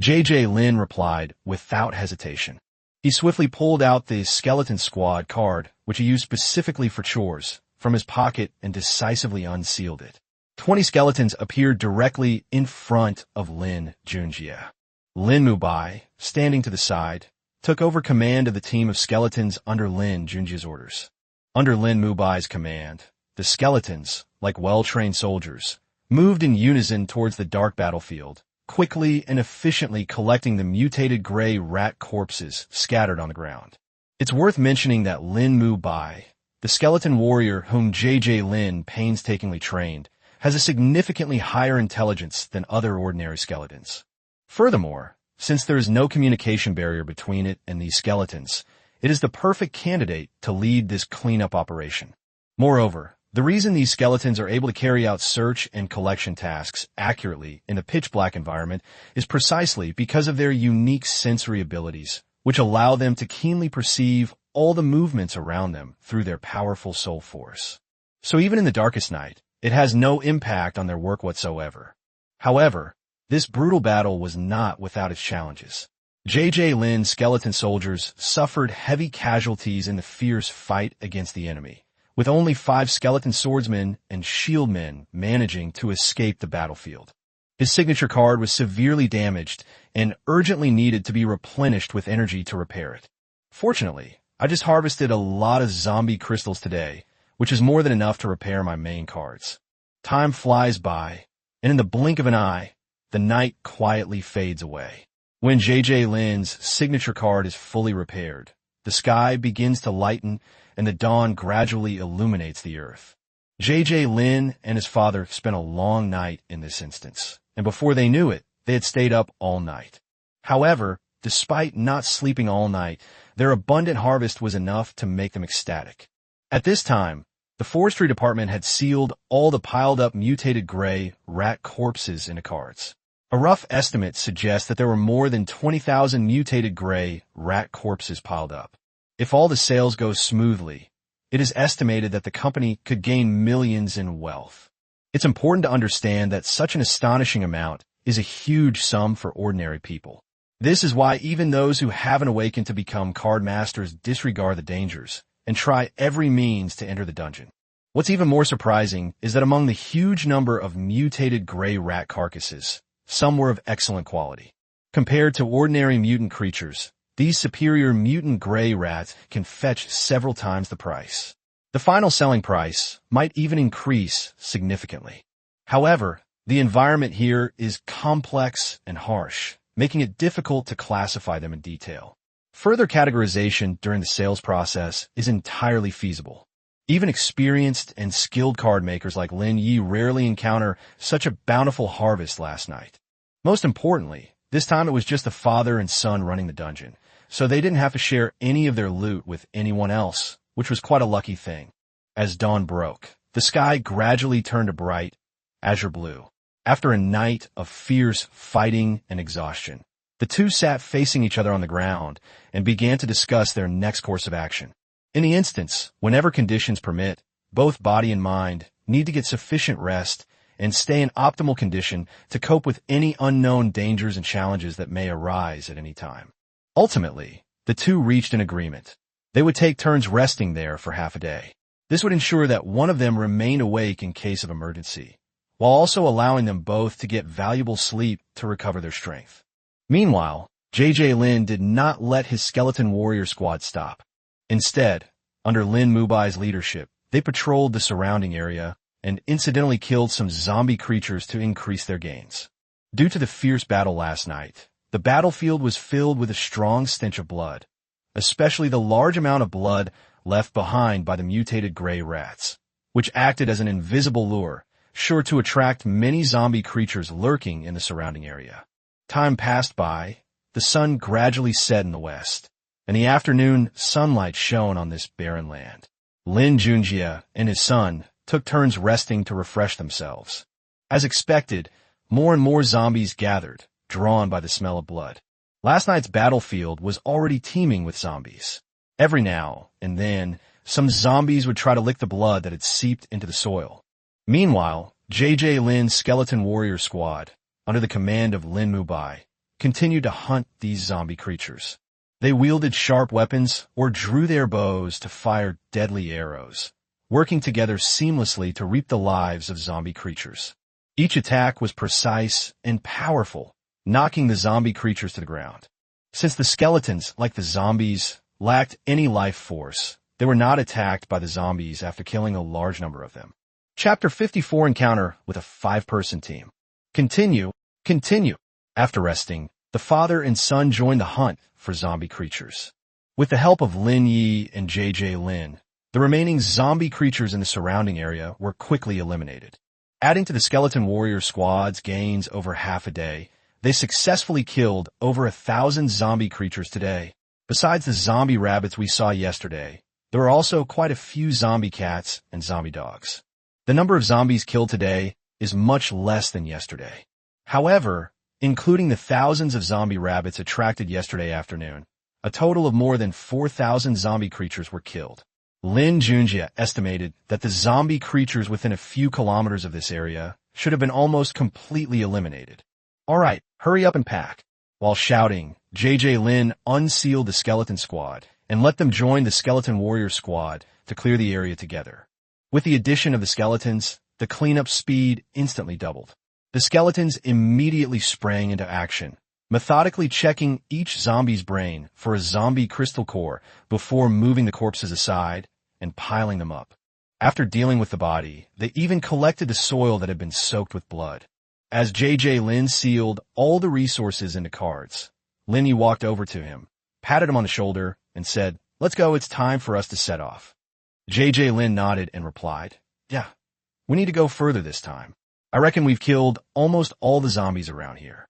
JJ Lin replied without hesitation. He swiftly pulled out the skeleton squad card, which he used specifically for chores, from his pocket and decisively unsealed it. 20 skeletons appeared directly in front of Lin Junjie. Lin Mubai, standing to the side, took over command of the team of skeletons under Lin Junjie's orders. Under Lin Mubai's command, the skeletons, like well-trained soldiers, moved in unison towards the dark battlefield, quickly and efficiently collecting the mutated gray rat corpses scattered on the ground. It's worth mentioning that Lin Mubai, the skeleton warrior whom JJ Lin painstakingly trained, has a significantly higher intelligence than other ordinary skeletons. Furthermore, Since there is no communication barrier between it and these skeletons, it is the perfect candidate to lead this cleanup operation. Moreover, the reason these skeletons are able to carry out search and collection tasks accurately in a pitch-black environment is precisely because of their unique sensory abilities, which allow them to keenly perceive all the movements around them through their powerful soul force. So even in the darkest night, it has no impact on their work whatsoever. However, this brutal battle was not without its challenges. J.J. Lin's skeleton soldiers suffered heavy casualties in the fierce fight against the enemy, with only 5 skeleton swordsmen and shieldmen managing to escape the battlefield. His signature card was severely damaged and urgently needed to be replenished with energy to repair it. Fortunately, I just harvested a lot of zombie crystals today, which is more than enough to repair my main cards. Time flies by, and in the blink of an eye, the night quietly fades away. When J.J. Lin's signature card is fully repaired, the sky begins to lighten and the dawn gradually illuminates the earth. J.J. Lin and his father spent a long night in this instance, and before they knew it, they had stayed up all night. However, despite not sleeping all night, their abundant harvest was enough to make them ecstatic. At this time, the forestry department had sealed all the piled-up mutated gray rat corpses into cards. A rough estimate suggests that there were more than 20,000 mutated gray rat corpses piled up. If all the sales go smoothly, it is estimated that the company could gain millions in wealth. It's important to understand that such an astonishing amount is a huge sum for ordinary people. This is why even those who haven't awakened to become card masters disregard the dangers and try every means to enter the dungeon. What's even more surprising is that among the huge number of mutated gray rat carcasses, some were of excellent quality. Compared to ordinary mutant creatures, these superior mutant gray rats can fetch several times the price. The final selling price might even increase significantly. However, the environment here is complex and harsh, making it difficult to classify them in detail. Further categorization during the sales process is entirely feasible. Even experienced and skilled card makers like Lin Yi rarely encounter such a bountiful harvest last night. Most importantly, this time it was just the father and son running the dungeon, so they didn't have to share any of their loot with anyone else, which was quite a lucky thing. As dawn broke, the sky gradually turned a bright azure blue. After a night of fierce fighting and exhaustion, the two sat facing each other on the ground and began to discuss their next course of action. In the instance, whenever conditions permit, both body and mind need to get sufficient rest and stay in optimal condition to cope with any unknown dangers and challenges that may arise at any time. Ultimately, the two reached an agreement. They would take turns resting there for half a day. This would ensure that one of them remained awake in case of emergency, while also allowing them both to get valuable sleep to recover their strength. Meanwhile, J.J. Lin did not let his skeleton warrior squad stop. Instead, under Lin Mubai's leadership, they patrolled the surrounding area and incidentally killed some zombie creatures to increase their gains. Due to the fierce battle last night, the battlefield was filled with a strong stench of blood, especially the large amount of blood left behind by the mutated gray rats, which acted as an invisible lure, sure to attract many zombie creatures lurking in the surrounding area. Time passed by, the sun gradually set in the west, and the afternoon sunlight shone on this barren land. Lin Junjie and his son took turns resting to refresh themselves. As expected, more and more zombies gathered, drawn by the smell of blood. Last night's battlefield was already teeming with zombies. Every now and then, some zombies would try to lick the blood that had seeped into the soil. Meanwhile, J.J. Lin's skeleton warrior squad, under the command of Lin Mubai, continued to hunt these zombie creatures. They wielded sharp weapons or drew their bows to fire deadly arrows, working together seamlessly to reap the lives of zombie creatures. Each attack was precise and powerful, knocking the zombie creatures to the ground. Since the skeletons, like the zombies, lacked any life force, they were not attacked by the zombies after killing a large number of them. Chapter 54 Encounter with a 5-person team. Continue. After resting, the father and son joined the hunt for zombie creatures. With the help of Lin Yi and J.J. Lin, the remaining zombie creatures in the surrounding area were quickly eliminated. Adding to the skeleton warrior squad's gains over half a day, They successfully killed over 1,000 zombie creatures today. Besides the zombie rabbits we saw yesterday, there are also quite a few zombie cats and zombie dogs. The number of zombies killed today is much less than yesterday. However, including the thousands of zombie rabbits attracted yesterday afternoon, a total of more than 4,000 zombie creatures were killed. Lin Junjie estimated that the zombie creatures within a few kilometers of this area should have been almost completely eliminated. All right, hurry up and pack. While shouting, JJ Lin unsealed the skeleton squad and let them join the skeleton warrior squad to clear the area together. With the addition of the skeletons, the cleanup speed instantly doubled. The skeletons immediately sprang into action, methodically checking each zombie's brain for a zombie crystal core before moving the corpses aside and piling them up. After dealing with the body, they even collected the soil that had been soaked with blood. As JJ Lin sealed all the resources into cards, Lin Yi walked over to him, patted him on the shoulder, and said, "Let's go, it's time for us to set off." JJ Lin nodded and replied, "Yeah, we need to go further this time. I reckon we've killed almost all the zombies around here."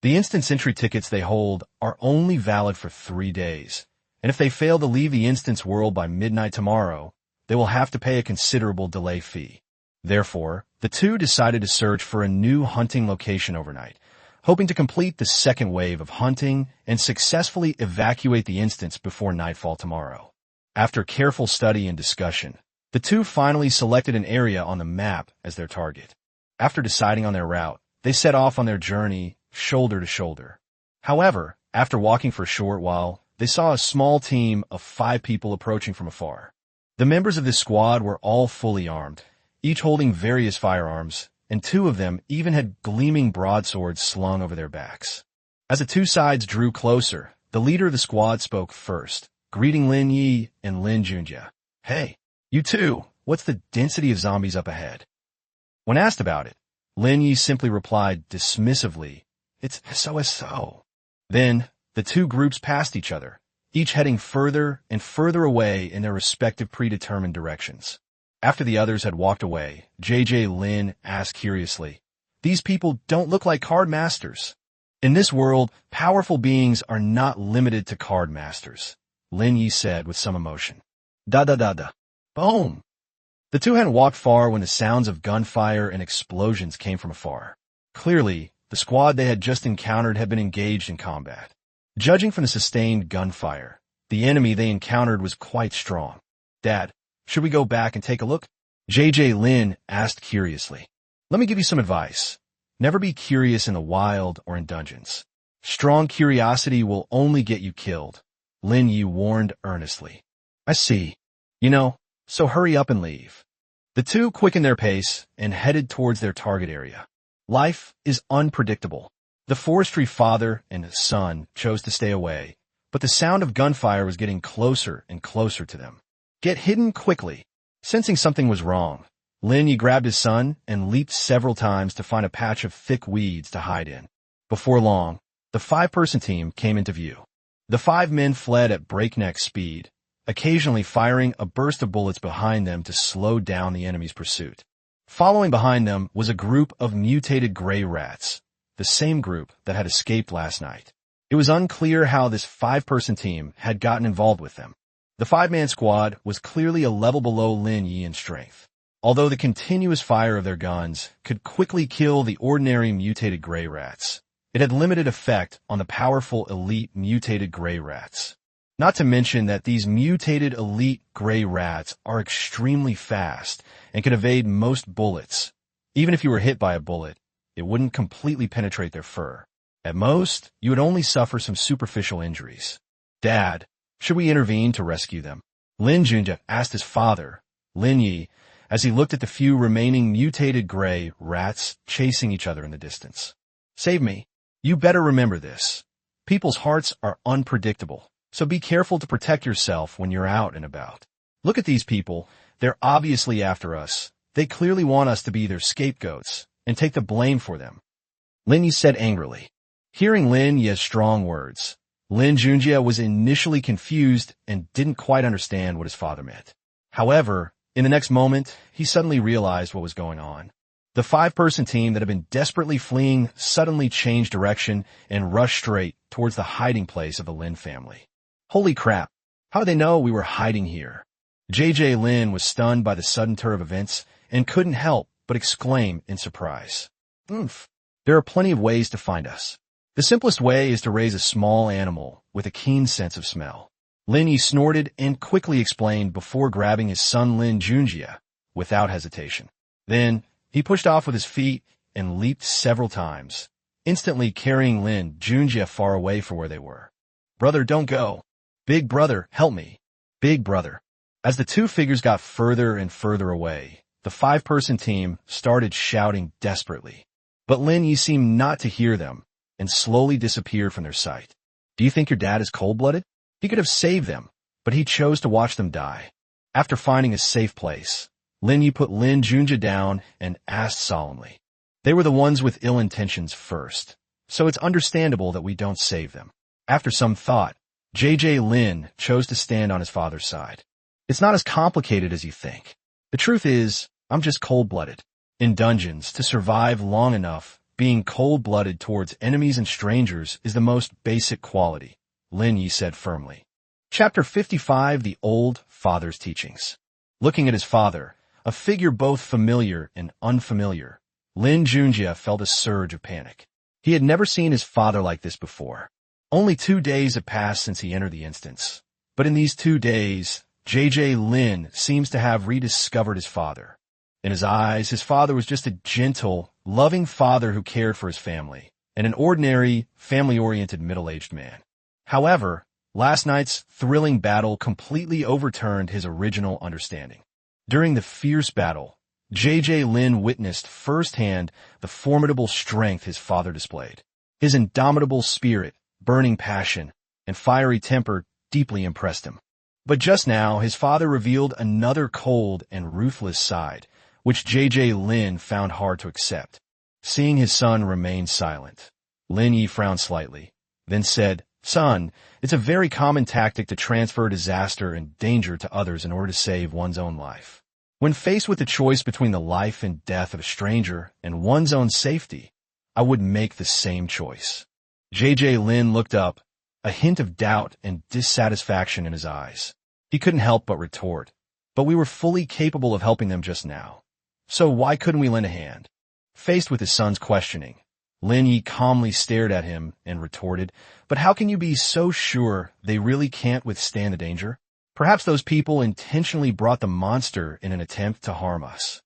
The instance entry tickets they hold are only valid for 3 days, and if they fail to leave the instance world by midnight tomorrow, they will have to pay a considerable delay fee. Therefore, the two decided to search for a new hunting location overnight, hoping to complete the second wave of hunting and successfully evacuate the instance before nightfall tomorrow. After careful study and discussion, the two finally selected an area on the map as their target. After deciding on their route, they set off on their journey shoulder to shoulder. However, after walking for a short while, they saw a small team of 5 people approaching from afar. The members of this squad were all fully armed, each holding various firearms, and 2 of them even had gleaming broadswords slung over their backs. As the 2 sides drew closer, the leader of the squad spoke first, greeting Lin Yi and Lin Junjie. "Hey, you two, what's the density of zombies up ahead?" When asked about it, Lin Yi simply replied dismissively, "It's so." Then, the 2 groups passed each other, each heading further and further away in their respective predetermined directions. After the others had walked away, JJ Lin asked curiously, "These people don't look like card masters." "In this world, powerful beings are not limited to card masters," Lin Yi said with some emotion. Da. Boom! The 2 hadn't walked far when the sounds of gunfire and explosions came from afar. Clearly, the squad they had just encountered had been engaged in combat. Judging from the sustained gunfire, the enemy they encountered was quite strong. "Dad, should we go back and take a look?" JJ Lin asked curiously. "Let me give you some advice. Never be curious in the wild or in dungeons. Strong curiosity will only get you killed," Lin Yi warned earnestly. "I see. So hurry up and leave." The 2 quickened their pace and headed towards their target area. Life is unpredictable. The forestry father and his son chose to stay away, but the sound of gunfire was getting closer and closer to them. "Get hidden quickly." Sensing something was wrong, Lin Yi grabbed his son and leaped several times to find a patch of thick weeds to hide in. Before long, the 5-person team came into view. The 5 men fled at breakneck speed, occasionally firing a burst of bullets behind them to slow down the enemy's pursuit. Following behind them was a group of mutated gray rats, the same group that had escaped last night. It was unclear how this 5-person team had gotten involved with them. The 5-man squad was clearly a level below Lin Yi in strength. Although the continuous fire of their guns could quickly kill the ordinary mutated gray rats, it had limited effect on the powerful elite mutated gray rats. Not to mention that these mutated elite gray rats are extremely fast and can evade most bullets. Even if you were hit by a bullet, it wouldn't completely penetrate their fur. At most, you would only suffer some superficial injuries. "Dad, should we intervene to rescue them?" Lin Junjie asked his father, Lin Yi, as he looked at the few remaining mutated gray rats chasing each other in the distance. "Save me. You better remember this. People's hearts are unpredictable, so be careful to protect yourself when you're out and about. Look at these people. They're obviously after us. They clearly want us to be their scapegoats and take the blame for them," Lin Yi said angrily. Hearing Lin Yi's strong words, Lin Junjie was initially confused and didn't quite understand what his father meant. However, in the next moment, he suddenly realized what was going on. The five-person team that had been desperately fleeing suddenly changed direction and rushed straight towards the hiding place of the Lin family. Holy crap! How did they know we were hiding here? JJ Lin was stunned by the sudden turn of events and couldn't help but exclaim in surprise. Oomph! There are plenty of ways to find us. The simplest way is to raise a small animal with a keen sense of smell. Lin snorted and quickly explained before grabbing his son Lin Junjie without hesitation. Then, he pushed off with his feet and leaped several times, instantly carrying Lin Junjie far away from where they were. Brother, don't go. Big brother, help me. Big brother. As the two figures got further and further away, the five-person team started shouting desperately. But Lin seemed not to hear them and slowly disappeared from their sight. Do you think your dad is cold-blooded? He could have saved them, but he chose to watch them die. After finding a safe place, Lin put Lin Junjie down and asked solemnly. They were the ones with ill intentions first, so it's understandable that we don't save them. After some thought, JJ Lin chose to stand on his father's side. It's not as complicated as you think. The truth is, I'm just cold-blooded. In dungeons, to survive long enough, being cold-blooded towards enemies and strangers is the most basic quality, Lin said firmly. Chapter 55, The Old Father's Teachings. Looking at his father, a figure both familiar and unfamiliar, Lin Junjie felt a surge of panic. He had never seen his father like this before. Only 2 days had passed since he entered the instance. But in these 2 days, JJ Lin seems to have rediscovered his father. In his eyes, his father was just a gentle, loving father who cared for his family, and an ordinary, family-oriented middle-aged man. However, last night's thrilling battle completely overturned his original understanding. During the fierce battle, JJ Lin witnessed firsthand the formidable strength his father displayed. His indomitable spirit, burning passion, and fiery temper deeply impressed him. But just now, his father revealed another cold and ruthless side, which JJ Lin found hard to accept. Seeing his son remain silent, Lin frowned slightly, then said, Son, it's a very common tactic to transfer disaster and danger to others in order to save one's own life. When faced with the choice between the life and death of a stranger and one's own safety, I would make the same choice. JJ Lin looked up, a hint of doubt and dissatisfaction in his eyes. He couldn't help but retort, but we were fully capable of helping them just now. So why couldn't we lend a hand? Faced with his son's questioning, Lin calmly stared at him and retorted, but how can you be so sure they really can't withstand the danger? Perhaps those people intentionally brought the monster in an attempt to harm us.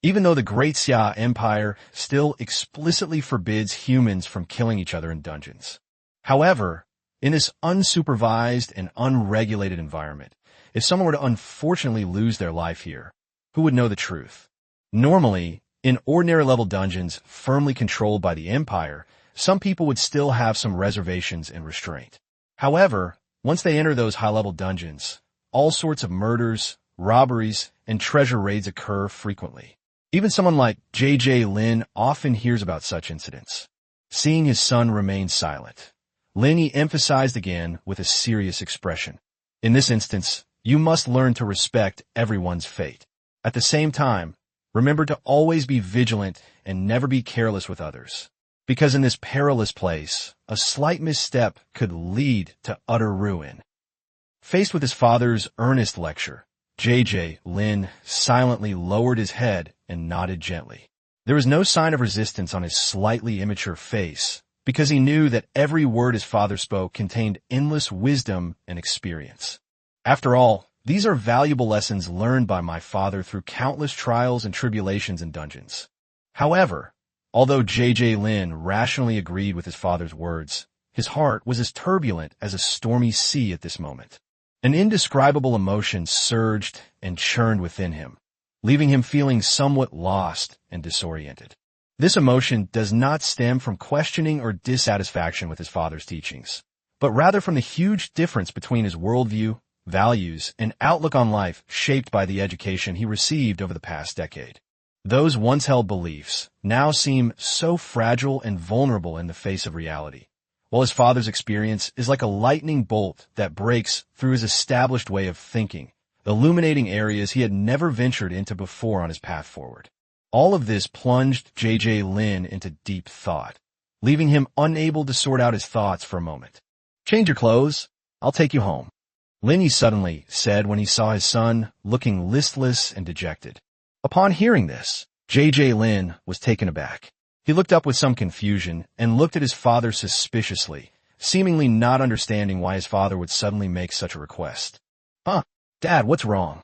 Even though the Great Xia Empire still explicitly forbids humans from killing each other in dungeons. However, in this unsupervised and unregulated environment, if someone were to unfortunately lose their life here, who would know the truth? Normally, in ordinary-level dungeons firmly controlled by the Empire, some people would still have some reservations and restraint. However, once they enter those high-level dungeons, all sorts of murders, robberies, and treasure raids occur frequently. Even someone like JJ Lin often hears about such incidents. Seeing his son remain silent, Lin emphasized again with a serious expression. In this instance, you must learn to respect everyone's fate. At the same time, remember to always be vigilant and never be careless with others. Because in this perilous place, a slight misstep could lead to utter ruin. Faced with his father's earnest lecture, JJ Lin silently lowered his head and nodded gently. There was no sign of resistance on his slightly immature face, because he knew that every word his father spoke contained endless wisdom and experience. After all, these are valuable lessons learned by my father through countless trials and tribulations in dungeons. However, although JJ Lin rationally agreed with his father's words, his heart was as turbulent as a stormy sea at this moment. An indescribable emotion surged and churned within him, leaving him feeling somewhat lost and disoriented. This emotion does not stem from questioning or dissatisfaction with his father's teachings, but rather from the huge difference between his worldview, values, and outlook on life shaped by the education he received over the past decade. Those once-held beliefs now seem so fragile and vulnerable in the face of reality, while his father's experience is like a lightning bolt that breaks through his established way of thinking, illuminating areas he had never ventured into before on his path forward. All of this plunged J.J. Lin into deep thought, leaving him unable to sort out his thoughts for a moment. "Change your clothes. I'll take you home," Lin suddenly said when he saw his son looking listless and dejected. Upon hearing this, J.J. Lin was taken aback. He looked up with some confusion and looked at his father suspiciously, seemingly not understanding why his father would suddenly make such a request. "Huh, Dad, what's wrong?"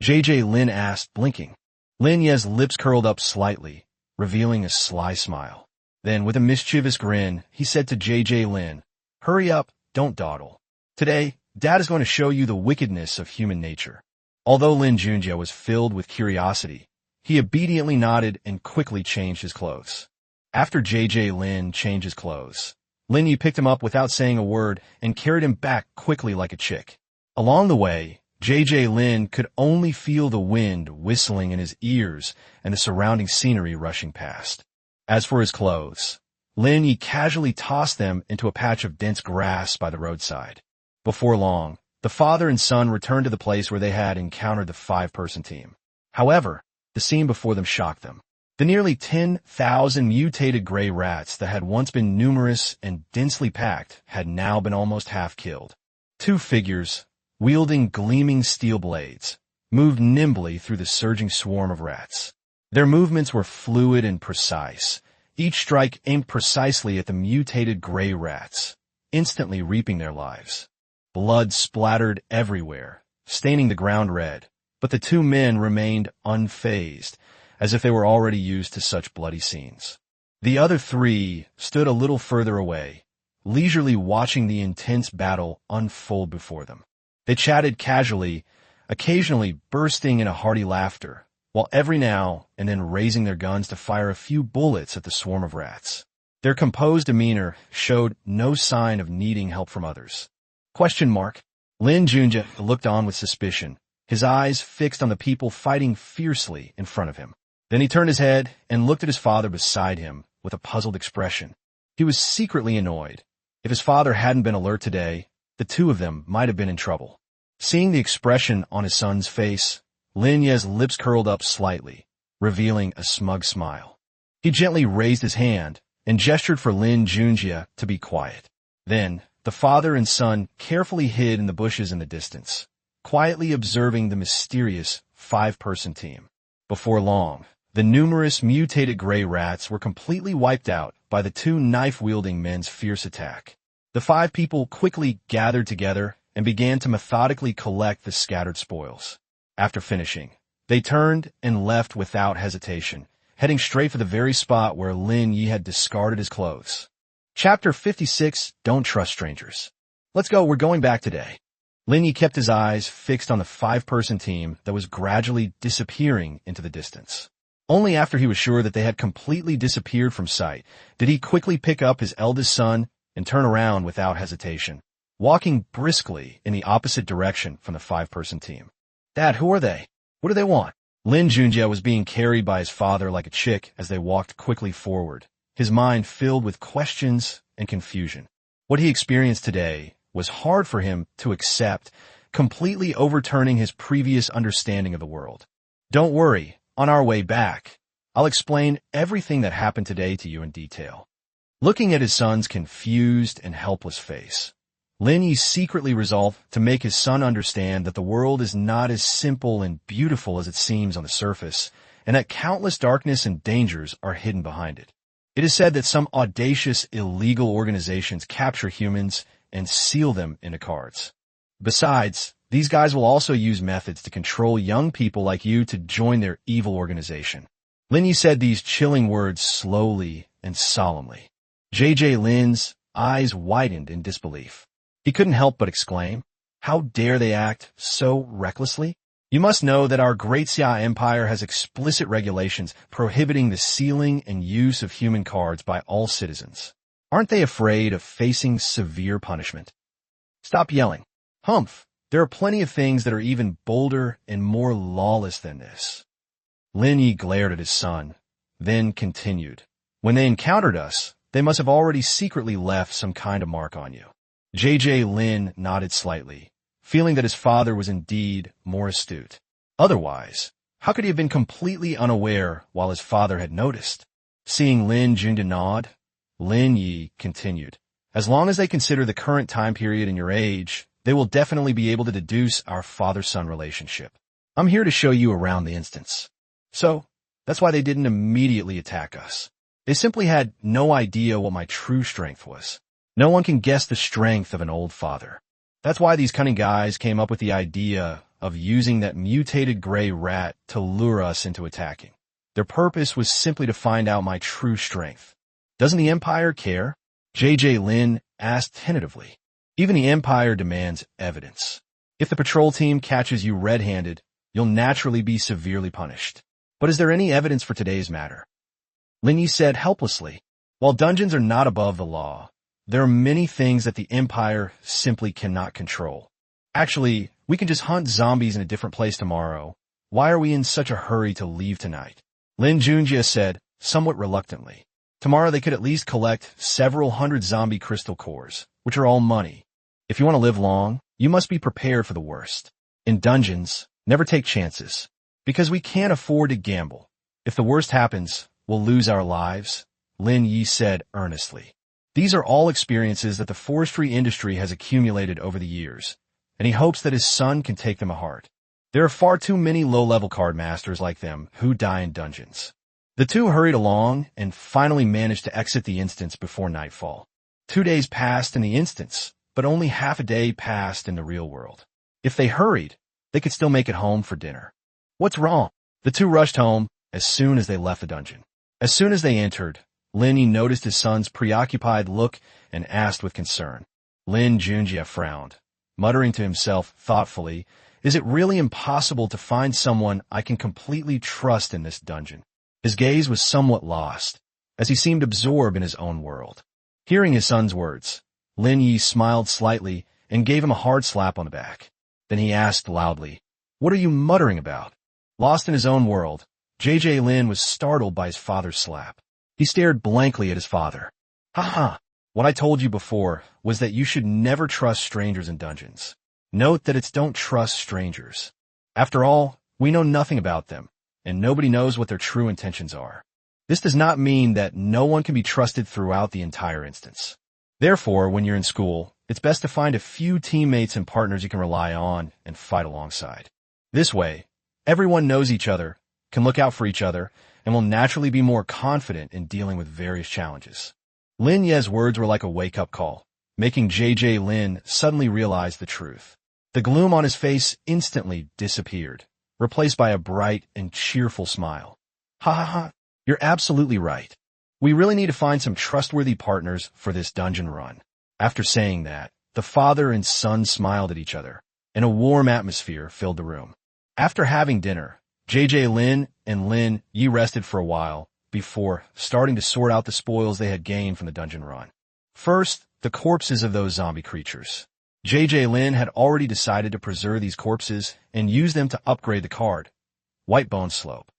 J.J. Lin asked, blinking. Lin Ye's lips curled up slightly, revealing a sly smile. Then, with a mischievous grin, he said to J.J. Lin, "Hurry up, don't dawdle. Today, Dad is going to show you the wickedness of human nature." Although Lin Junjie was filled with curiosity, he obediently nodded and quickly changed his clothes. After J.J. Lin changed his clothes, Lin Yi picked him up without saying a word and carried him back quickly like a chick. Along the way, J.J. Lin could only feel the wind whistling in his ears and the surrounding scenery rushing past. As for his clothes, Lin Yi casually tossed them into a patch of dense grass by the roadside. Before long, the father and son returned to the place where they had encountered the 5-person team. However, the scene before them shocked them. The nearly 10,000 mutated gray rats that had once been numerous and densely packed had now been almost half killed. 2 figures, wielding gleaming steel blades, moved nimbly through the surging swarm of rats. Their movements were fluid and precise, each strike aimed precisely at the mutated gray rats, instantly reaping their lives. Blood splattered everywhere, staining the ground red, but the 2 men remained unfazed, as if they were already used to such bloody scenes. The other 3 stood a little further away, leisurely watching the intense battle unfold before them. They chatted casually, occasionally bursting into hearty laughter, while every now and then raising their guns to fire a few bullets at the swarm of rats. Their composed demeanor showed no sign of needing help from others. Lin Junjie looked on with suspicion, his eyes fixed on the people fighting fiercely in front of him. Then he turned his head and looked at his father beside him with a puzzled expression. He was secretly annoyed. If his father hadn't been alert today, the 2 of them might have been in trouble. Seeing the expression on his son's face, Lin Ye's lips curled up slightly, revealing a smug smile. He gently raised his hand and gestured for Lin Junjie to be quiet. Then, the father and son carefully hid in the bushes in the distance, quietly observing the mysterious 5-person team. Before long, the numerous mutated gray rats were completely wiped out by the 2 knife-wielding men's fierce attack. The 5 people quickly gathered together and began to methodically collect the scattered spoils. After finishing, they turned and left without hesitation, heading straight for the very spot where Lin Yi had discarded his clothes. Chapter 56, Don't Trust Strangers. "Let's go, we're going back today." Lin Yi kept his eyes fixed on the 5-person team that was gradually disappearing into the distance. Only after he was sure that they had completely disappeared from sight did he quickly pick up his eldest son and turn around without hesitation, walking briskly in the opposite direction from the 5-person team. "Dad, who are they? What do they want?" Lin Junjie was being carried by his father like a chick as they walked quickly forward, his mind filled with questions and confusion. What he experienced today was hard for him to accept, completely overturning his previous understanding of the world. "Don't worry, on our way back, I'll explain everything that happened today to you in detail." Looking at his son's confused and helpless face, Lin Yi secretly resolved to make his son understand that the world is not as simple and beautiful as it seems on the surface, and that countless darkness and dangers are hidden behind it. It is said that some audacious, illegal organizations capture humans and seal them into cards. Besides, these guys will also use methods to control young people like you to join their evil organization. Lin Yi said these chilling words slowly and solemnly. J.J. Lin's eyes widened in disbelief. He couldn't help but exclaim, "How dare they act so recklessly? You must know that our great Xia Empire has explicit regulations prohibiting the sealing and use of human cards by all citizens. Aren't they afraid of facing severe punishment?" "Stop yelling. Humph, there are plenty of things that are even bolder and more lawless than this." Lin Yi glared at his son, then continued, "When they encountered us, they must have already secretly left some kind of mark on you." J.J. Lin nodded slightly, feeling that his father was indeed more astute. Otherwise, How could he have been completely unaware while his father had noticed? Seeing Lin Junjie nod, Lin Yi continued. As long as they consider the current time period and your age, they will definitely be able to deduce our father-son relationship. I'm here to show you around the instance. So, that's why they didn't immediately attack us. They simply had no idea what my true strength was. No one can guess the strength of an old father. That's why these cunning guys came up with the idea of using that mutated gray rat to lure us into attacking. Their purpose was simply to find out my true strength. Doesn't the Empire care? JJ Lin asked tentatively. Even the Empire demands evidence. If the patrol team catches you red-handed, you'll naturally be severely punished. But is there any evidence for today's matter? Lin Yi said helplessly. While dungeons are not above the law, there are many things that the Empire simply cannot control. Actually, we can just hunt zombies in a different place tomorrow. Why are we in such a hurry to leave tonight? Lin Junjie said, somewhat reluctantly. Tomorrow they could at least collect several hundred zombie crystal cores, which are all money. If you want to live long, you must be prepared for the worst. In dungeons, never take chances, because we can't afford to gamble. If the worst happens, we'll lose our lives, Lin Yi said earnestly. These are all experiences that the forestry industry has accumulated over the years, and he hopes that his son can take them to heart. There are far too many low-level card masters like them who die in dungeons. The two hurried along and finally managed to exit the instance before nightfall. 2 days passed in the instance, but only half a day passed in the real world. If they hurried, they could still make it home for dinner. What's wrong? The two rushed home as soon as they left the dungeon. As soon as they entered, Lin Yi noticed his son's preoccupied look and asked with concern. Lin Junjie frowned, muttering to himself thoughtfully, is it really impossible to find someone I can completely trust in this dungeon? His gaze was somewhat lost, as he seemed absorbed in his own world. Hearing his son's words, Lin Yi smiled slightly and gave him a hard slap on the back. Then he asked loudly, what are you muttering about? Lost in his own world, JJ Lin was startled by his father's slap. He stared blankly at his father. Ha! What I told you before was that you should never trust strangers in dungeons. Note that it's don't trust strangers. After all, we know nothing about them, and nobody knows what their true intentions are. This does not mean that no one can be trusted throughout the entire instance. Therefore, when you're in school, it's best to find a few teammates and partners you can rely on and fight alongside. This way, everyone knows each other, can look out for each other, and will naturally be more confident in dealing with various challenges. Lin Ye's words were like a wake-up call, making JJ Lin suddenly realize the truth. The gloom on his face instantly disappeared, replaced by a bright and cheerful smile. Ha! You're absolutely right. We really need to find some trustworthy partners for this dungeon run. After saying that, the father and son smiled at each other, and a warm atmosphere filled the room. After having dinner, JJ Lin and Lin Yi rested for a while before starting to sort out the spoils they had gained from the dungeon run. First, the corpses of those zombie creatures. JJ Lin had already decided to preserve these corpses and use them to upgrade the card. White Bone Slope.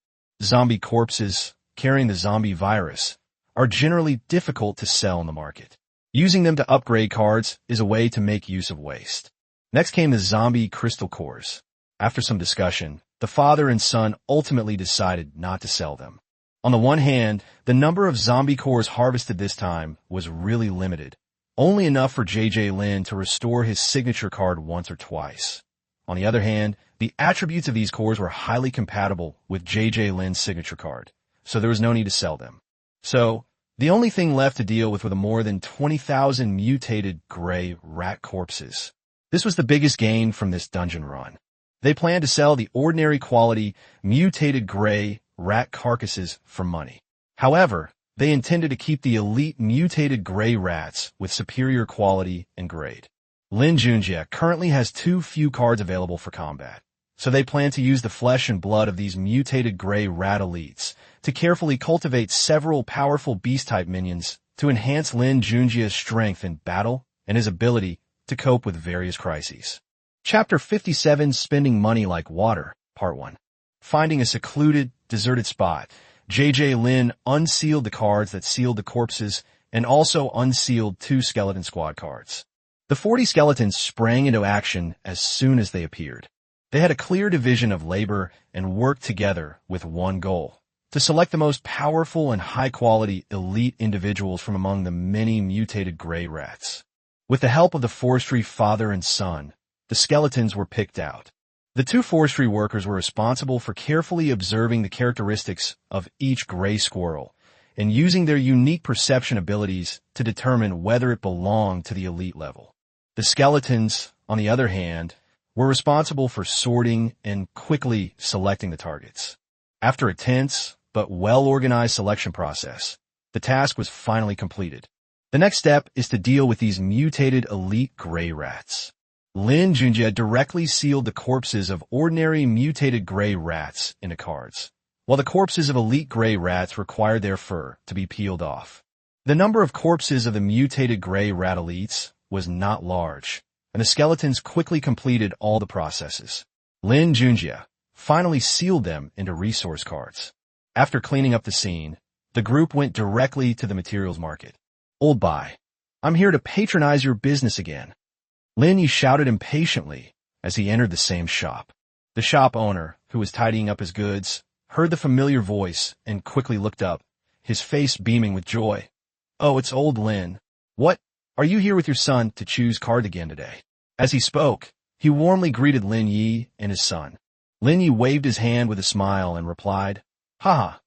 Zombie corpses carrying the zombie virus are generally difficult to sell in the market. Using them to upgrade cards is a way to make use of waste. Next came the zombie crystal cores. After some discussion, the father and son ultimately decided not to sell them. On the one hand, the number of zombie cores harvested this time was really limited, only enough for JJ Lin to restore his signature card once or twice. On the other hand, the attributes of these cores were highly compatible with JJ Lin's signature card, so there was no need to sell them. So, the only thing left to deal with were the more than 20,000 mutated gray rat corpses. This was the biggest gain from this dungeon run. They planned to sell the ordinary quality mutated gray rat carcasses for money. However, they intended to keep the elite mutated gray rats with superior quality and grade. Lin Junjie currently has too few cards available for combat, so they plan to use the flesh and blood of these mutated gray rat elites to carefully cultivate several powerful beast-type minions to enhance Lin Junjie's strength in battle and his ability to cope with various crises. Chapter 57, Spending Money Like Water, Part 1. Finding a secluded, deserted spot, JJ Lin unsealed the cards that sealed the corpses and also unsealed 2 skeleton squad cards. The 40 skeletons sprang into action as soon as they appeared. They had a clear division of labor and worked together with one goal: to select the most powerful and high-quality elite individuals from among the many mutated gray rats. With the help of the forestry father and son, the skeletons were picked out. The two forestry workers were responsible for carefully observing the characteristics of each gray squirrel and using their unique perception abilities to determine whether it belonged to the elite level. The skeletons, on the other hand, were responsible for sorting and quickly selecting the targets. After a tense but well-organized selection process, the task was finally completed. The next step is to deal with these mutated elite gray rats. Lin Junjie directly sealed the corpses of ordinary mutated gray rats into cards, while the corpses of elite gray rats required their fur to be peeled off. The number of corpses of the mutated gray rat elites was not large, and the skeletons quickly completed all the processes. Lin Junjie finally sealed them into resource cards. After cleaning up the scene, the group went directly to the materials market. "Old Bai, I'm here to patronize your business again," Lin shouted impatiently as he entered the same shop. The shop owner, who was tidying up his goods, heard the familiar voice and quickly looked up, his face beaming with joy. "Oh, it's old Lin. What? Are you here with your son to choose cards again today?" As he spoke, he warmly greeted Lin Yi and his son. Lin Yi waved his hand with a smile and replied, "Haha,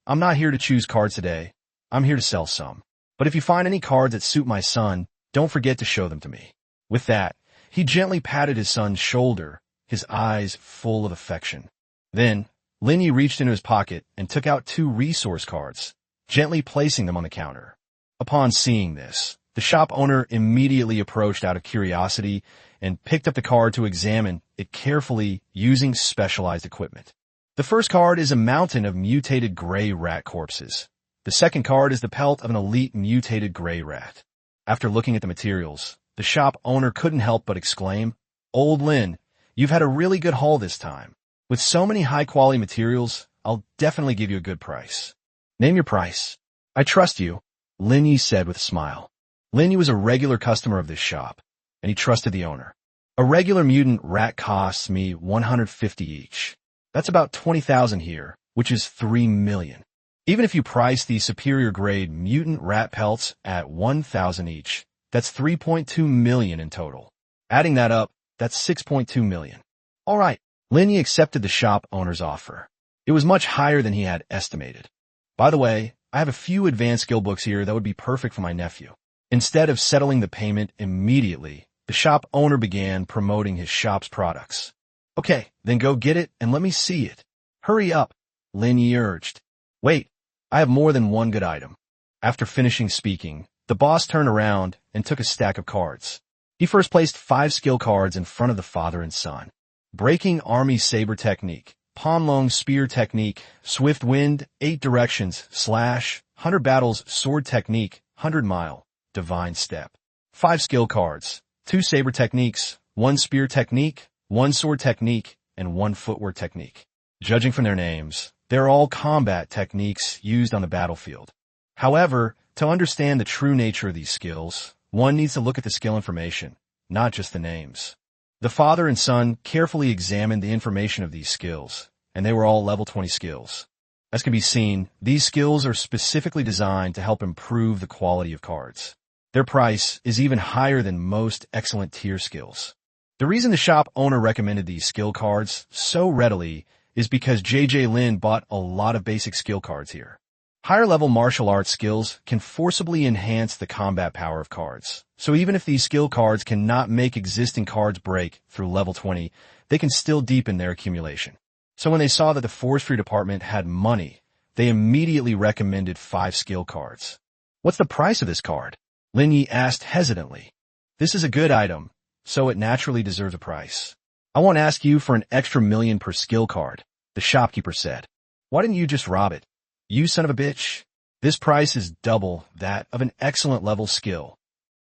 I'm not here to choose cards today. I'm here to sell some. But if you find any cards that suit my son, don't forget to show them to me." With that, he gently patted his son's shoulder, his eyes full of affection. Then, Lin Yi reached into his pocket and took out 2 resource cards, gently placing them on the counter. Upon seeing this, the shop owner immediately approached out of curiosity and picked up the card to examine it carefully using specialized equipment. The first card is a mountain of mutated gray rat corpses. The second card is the pelt of an elite mutated gray rat. After looking at the materials, the shop owner couldn't help but exclaim, "Old Lin, you've had a really good haul this time. With so many high-quality materials, I'll definitely give you a good price." "Name your price." "I trust you," Lin Yi said with a smile. Lin Yi was a regular customer of this shop, and he trusted the owner. "A regular mutant rat costs me 150 each. That's about 20,000 here, which is 3 million. Even if you price the superior grade mutant rat pelts at 1,000 each, that's 3.2 million in total. Adding that up, that's 6.2 million. All right." Lin Yi accepted the shop owner's offer. It was much higher than he had estimated. "By the way, I have a few advanced skill books here that would be perfect for my nephew." Instead of settling the payment immediately, the shop owner began promoting his shop's products. "Okay, then go get it and let me see it." "Hurry up," Lin Yi urged. "Wait, I have more than one good item." After finishing speaking, the boss turned around and took a stack of cards. He first placed 5 skill cards in front of the father and son. Breaking Army Saber Technique, Palm-Long Spear Technique, Swift Wind, 8 Directions, Slash, 100 Battles, Sword Technique, 100 Mile, Divine Step. 5 skill cards, 2 Saber Techniques, 1 Spear Technique, 1 Sword Technique, and 1 Footwork Technique. Judging from their names, they're all combat techniques used on the battlefield. However, to understand the true nature of these skills, one needs to look at the skill information, not just the names. The father and son carefully examined the information of these skills, and they were all level 20 skills. As can be seen, these skills are specifically designed to help improve the quality of cards. Their price is even higher than most excellent tier skills. The reason the shop owner recommended these skill cards so readily is because JJ Lin bought a lot of basic skill cards here. Higher-level martial arts skills can forcibly enhance the combat power of cards. So even if these skill cards cannot make existing cards break through level 20, they can still deepen their accumulation. So when they saw that the forestry department had money, they immediately recommended 5 skill cards. "What's the price of this card?" Lin Yi asked hesitantly. "This is a good item, so it naturally deserves a price. I won't ask you for an extra million per skill card," the shopkeeper said. "Why didn't you just rob it? You son of a bitch. This price is double that of an excellent level skill."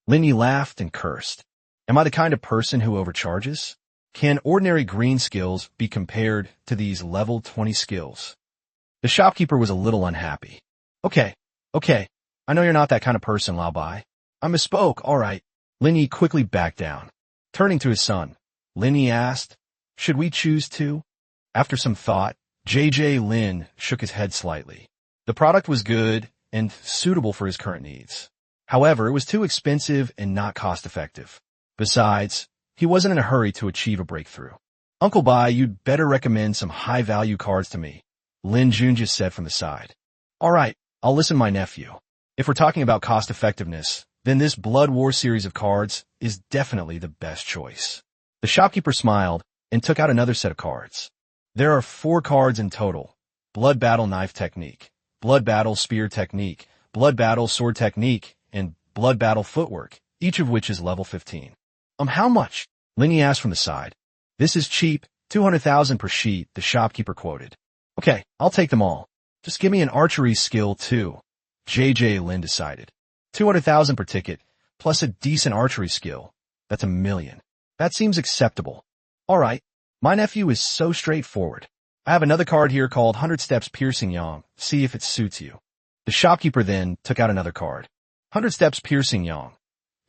Lin Yi laughed and cursed. "Am I the kind of person who overcharges? Can ordinary green skills be compared to these level 20 skills?" The shopkeeper was a little unhappy. Okay, I know you're not that kind of person, Lao Bai. I misspoke, all right." Lin Yi quickly backed down. Turning to his son, Lin Yi asked, Should we choose two? After some thought, JJ Lin shook his head slightly. The product was good and suitable for his current needs. However, it was too expensive and not cost-effective. Besides, he wasn't in a hurry to achieve a breakthrough. Uncle Bai, you'd better recommend some high-value cards to me, Lin Junjie said from the side. All right, I'll listen to my nephew. If we're talking about cost-effectiveness, then this Blood War series of cards is definitely the best choice. The shopkeeper smiled and took out another set of cards. There are 4 cards in total: Blood Battle Knife Technique, Blood Battle Spear Technique, Blood Battle Sword Technique, and Blood Battle Footwork, each of which is level 15. How much? Lingy asked from the side. This is cheap, 200,000 per sheet, the shopkeeper quoted. Okay, I'll take them all. Just give me an archery skill too, JJ Lin decided. 200,000 per ticket, plus a decent archery skill. That's $1 million. That seems acceptable. All right, my nephew is so straightforward. I have another card here called 100 Steps Piercing Yang. See if it suits you. The shopkeeper then took out another card. 100 Steps Piercing Yang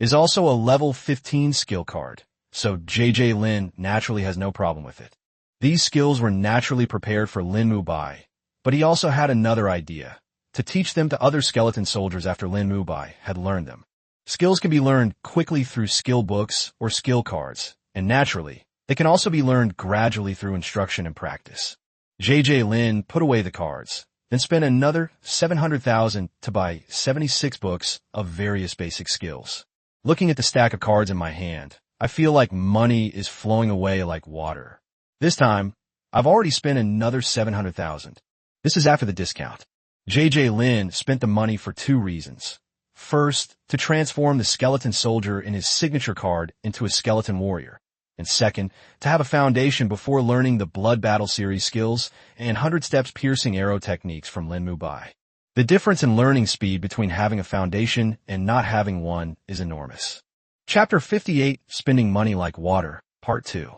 is also a level 15 skill card, so JJ Lin naturally has no problem with it. These skills were naturally prepared for Lin Bai, but he also had another idea: to teach them to other skeleton soldiers after Lin Bai had learned them. Skills can be learned quickly through skill books or skill cards, and naturally, they can also be learned gradually through instruction and practice. JJ Lin put away the cards, then spent another 700,000 to buy 76 books of various basic skills. Looking at the stack of cards in my hand, I feel like money is flowing away like water. This time, I've already spent another 700,000. This is after the discount. JJ Lin spent the money for 2 reasons. First, to transform the skeleton soldier in his signature card into a skeleton warrior. And second, to have a foundation before learning the Blood Battle series skills and 100 Steps Piercing Arrow techniques from Lin Bai. The difference in learning speed between having a foundation and not having one is enormous. Chapter 58, Spending Money Like Water, Part 2.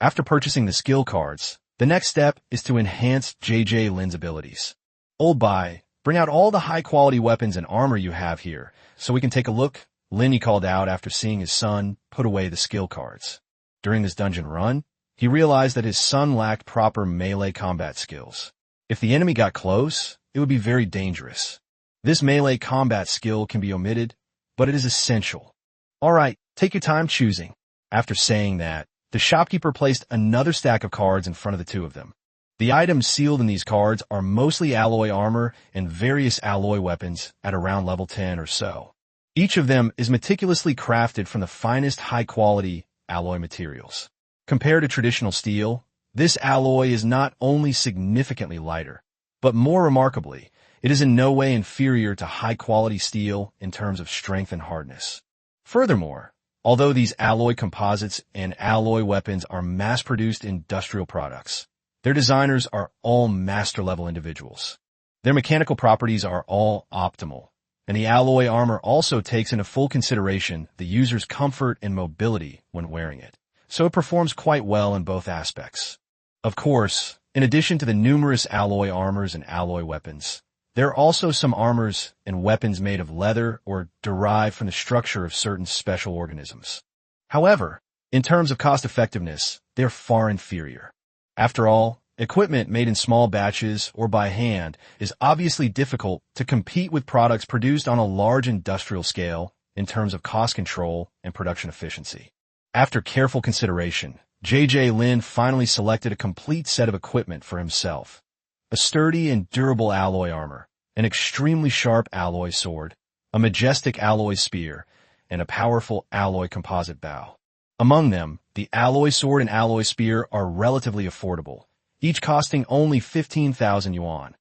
After purchasing the skill cards, the next step is to enhance JJ Lin's abilities. Old Bai, bring out all the high-quality weapons and armor you have here, so we can take a look, Linny called out after seeing his son put away the skill cards. During this dungeon run, he realized that his son lacked proper melee combat skills. If the enemy got close, it would be very dangerous. This melee combat skill can be omitted, but it is essential. All right, take your time choosing. After saying that, the shopkeeper placed another stack of cards in front of the 2 of them. The items sealed in these cards are mostly alloy armor and various alloy weapons at around level 10 or so. Each of them is meticulously crafted from the finest high-quality alloy materials. Compared to traditional steel, this alloy is not only significantly lighter, but more remarkably, it is in no way inferior to high-quality steel in terms of strength and hardness. Furthermore, although these alloy composites and alloy weapons are mass-produced industrial products, their designers are all master-level individuals. Their mechanical properties are all optimal, and the alloy armor also takes into full consideration the user's comfort and mobility when wearing it, so it performs quite well in both aspects. Of course, in addition to the numerous alloy armors and alloy weapons, there are also some armors and weapons made of leather or derived from the structure of certain special organisms. However, in terms of cost-effectiveness, they are far inferior. After all, equipment made in small batches or by hand is obviously difficult to compete with products produced on a large industrial scale in terms of cost control and production efficiency. After careful consideration, JJ Lin finally selected a complete set of equipment for himself: a sturdy and durable alloy armor, an extremely sharp alloy sword, a majestic alloy spear, and a powerful alloy composite bow. Among them, the alloy sword and alloy spear are relatively affordable, each costing only 15,000 yuan,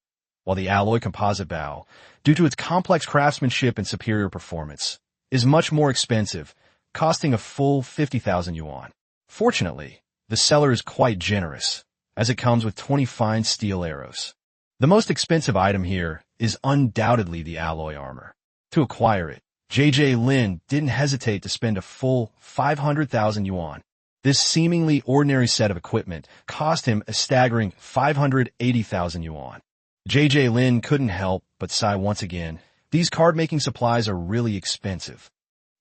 while the alloy composite bow, due to its complex craftsmanship and superior performance, is much more expensive, costing a full 50,000 yuan. Fortunately, the seller is quite generous, as it comes with 20 fine steel arrows. The most expensive item here is undoubtedly the alloy armor. To acquire it, JJ Lin didn't hesitate to spend a full 500,000 yuan. This seemingly ordinary set of equipment cost him a staggering 580,000 yuan. JJ Lin couldn't help but sigh once again. These card-making supplies are really expensive.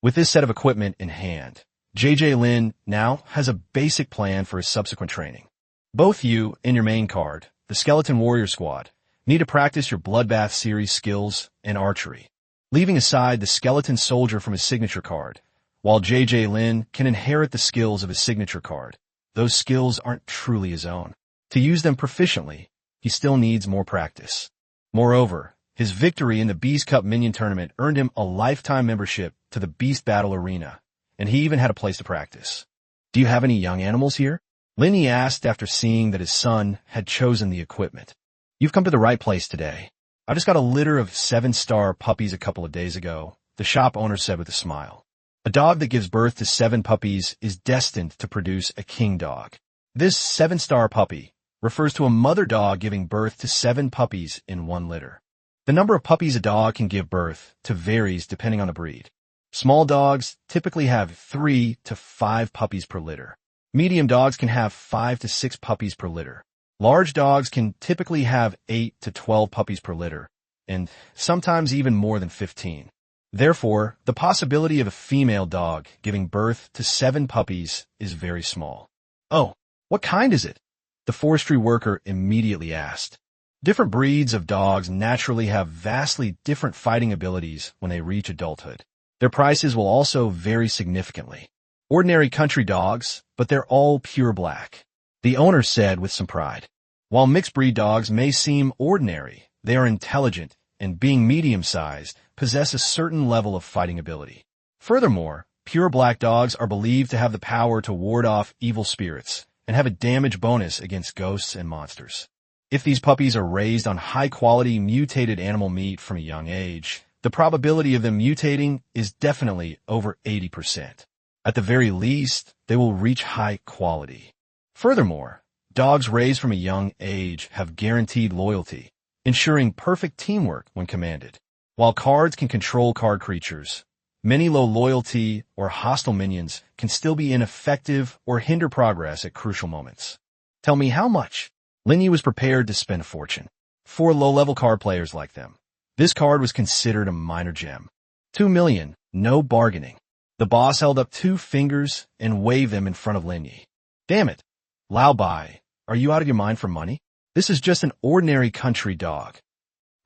With this set of equipment in hand, JJ Lin now has a basic plan for his subsequent training. Both you and your main card, the Skeleton Warrior Squad, need to practice your Bloodbath series skills and archery, leaving aside the Skeleton Soldier from his signature card. While JJ Lin can inherit the skills of his signature card, those skills aren't truly his own. To use them proficiently, he still needs more practice. Moreover, his victory in the Beast Cup Minion Tournament earned him a lifetime membership to the Beast Battle Arena, and he even had a place to practice. Do you have any young animals here? Linny asked after seeing that his son had chosen the equipment. You've come to the right place today. I just got a litter of 7-star puppies a couple of days ago, the shop owner said with a smile. A dog that gives birth to 7 puppies is destined to produce a king dog. This 7-star puppy refers to a mother dog giving birth to 7 puppies in one litter. The number of puppies a dog can give birth to varies depending on the breed. Small dogs typically have 3 to 5 puppies per litter. Medium dogs can have 5 to 6 puppies per litter. Large dogs can typically have 8 to 12 puppies per litter, and sometimes even more than 15. Therefore, the possibility of a female dog giving birth to 7 puppies is very small. Oh, what kind is it? The forestry worker immediately asked. Different breeds of dogs naturally have vastly different fighting abilities when they reach adulthood. Their prices will also vary significantly. Ordinary country dogs, but they're all pure black, the owner said with some pride. While mixed breed dogs may seem ordinary, they are intelligent and, being medium-sized, possess a certain level of fighting ability. Furthermore, pure black dogs are believed to have the power to ward off evil spirits and have a damage bonus against ghosts and monsters. If these puppies are raised on high-quality mutated animal meat from a young age, the probability of them mutating is definitely over 80%. At the very least, they will reach high quality. Furthermore, dogs raised from a young age have guaranteed loyalty, ensuring perfect teamwork when commanded. While cards can control card creatures, many low loyalty or hostile minions can still be ineffective or hinder progress at crucial moments. Tell me how much? Linny was prepared to spend a fortune. For low-level card players like them, this card was considered a minor gem. 2 million, no bargaining. The boss held up 2 fingers and waved them in front of Linny. Damn it. Lao Bai, are you out of your mind for money? This is just an ordinary country dog.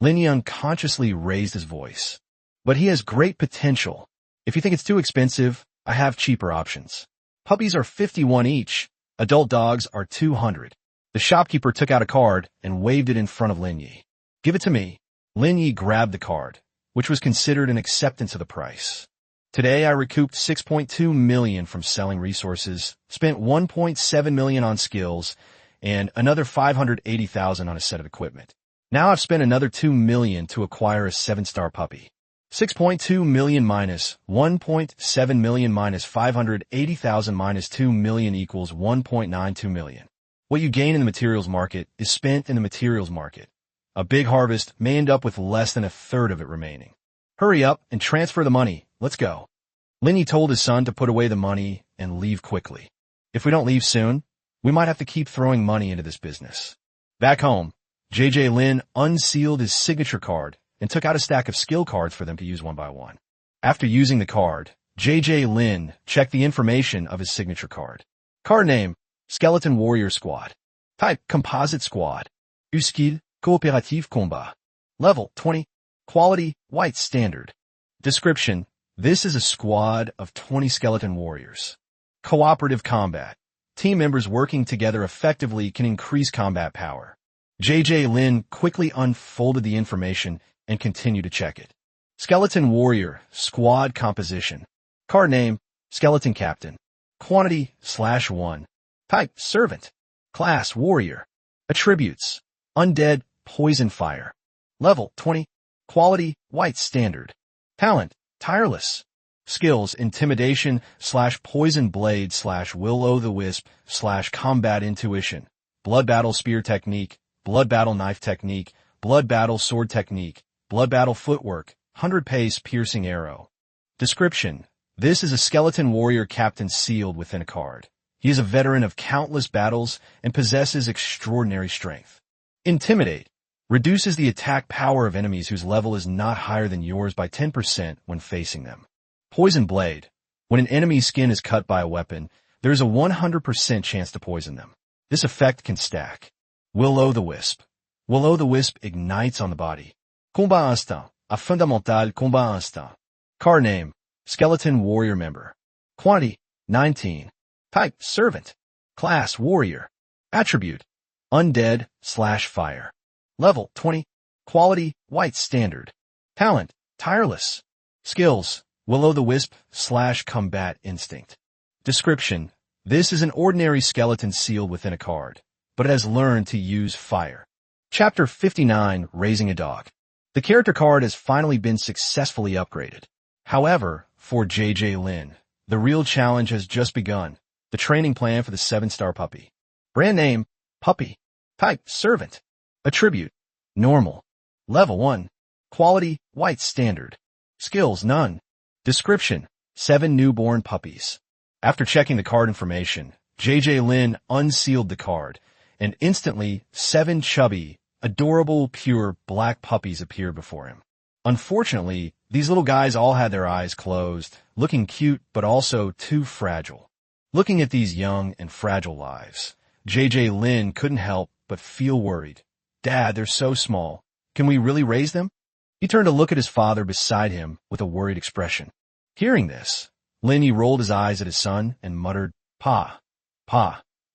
Linny unconsciously raised his voice. But he has great potential. If you think it's too expensive, I have cheaper options. Puppies are 51 each. Adult dogs are 200. The shopkeeper took out a card and waved it in front of Linny. Give it to me. Linny grabbed the card, which was considered an acceptance of the price. Today I recouped 6.2 million from selling resources, spent 1.7 million on skills, and another 580,000 on a set of equipment. Now I've spent another 2 million to acquire a 7-star puppy. 6.2 million minus 1.7 million minus 580,000 minus 2 million equals 1.92 million. What you gain in the materials market is spent in the materials market. A big harvest may end up with less than a third of it remaining. Hurry up and transfer the money. Let's go. Linny told his son to put away the money and leave quickly. If we don't leave soon, we might have to keep throwing money into this business. Back home, JJ Lin unsealed his signature card and took out a stack of skill cards for them to use one by one. After using the card, JJ Lin checked the information of his signature card. Card name, Skeleton Warrior Squad. Type, Composite Squad. Skill, Cooperative Combat. Level, 20. Quality, White Standard. Description, this is a squad of 20 skeleton warriors. Cooperative combat. Team members working together effectively can increase combat power. JJ Lin quickly unfolded the information and continued to check it. Skeleton Warrior, Squad Composition. Card name, Skeleton Captain. Quantity, /1. Type, Servant. Class, Warrior. Attributes, Undead, Poison Fire. Level, 20. Quality, White Standard. Talent, Tireless. Skills, Intimidation / Poison Blade / Will the Wisp / Combat Intuition. Blood Battle Spear Technique, Blood Battle Knife Technique, Blood Battle Sword Technique, Blood Battle Footwork, 100 Pace Piercing Arrow. Description, this is a skeleton warrior captain sealed within a card. He is a veteran of countless battles and possesses extraordinary strength. Intimidate. Reduces the attack power of enemies whose level is not higher than yours by 10% when facing them. Poison Blade. When an enemy's skin is cut by a weapon, there is a 100% chance to poison them. This effect can stack. Will-o'-the-wisp. Will-o'-the-wisp ignites on the body. Combat instinct. A fundamental combat instinct. Card name. Skeleton warrior member. Quantity. 19. Type. Servant. Class. Warrior. Attribute. Undead/fire. Level. 20. Quality. White standard. Talent. Tireless. Skills. Will-o'-the-wisp/combat instinct. Description. This is an ordinary skeleton sealed within a card, but it has learned to use fire. Chapter 59, Raising a Dog. The character card has finally been successfully upgraded. However, for JJ Lin, the real challenge has just begun. The training plan for the 7-star puppy. Brand name, Puppy. Type, Servant. Attribute, Normal. Level 1. Quality, White Standard. Skills, None. Description, 7 newborn puppies. After checking the card information, JJ Lin unsealed the card, and instantly 7 chubby, adorable, pure black puppies appeared before him. Unfortunately, these little guys all had their eyes closed, looking cute but also too fragile. Looking at these young and fragile lives, JJ Lin couldn't help but feel worried. Dad, they're so small. Can we really raise them? He turned to look at his father beside him with a worried expression. Hearing this, Lin rolled his eyes at his son and muttered, Pa,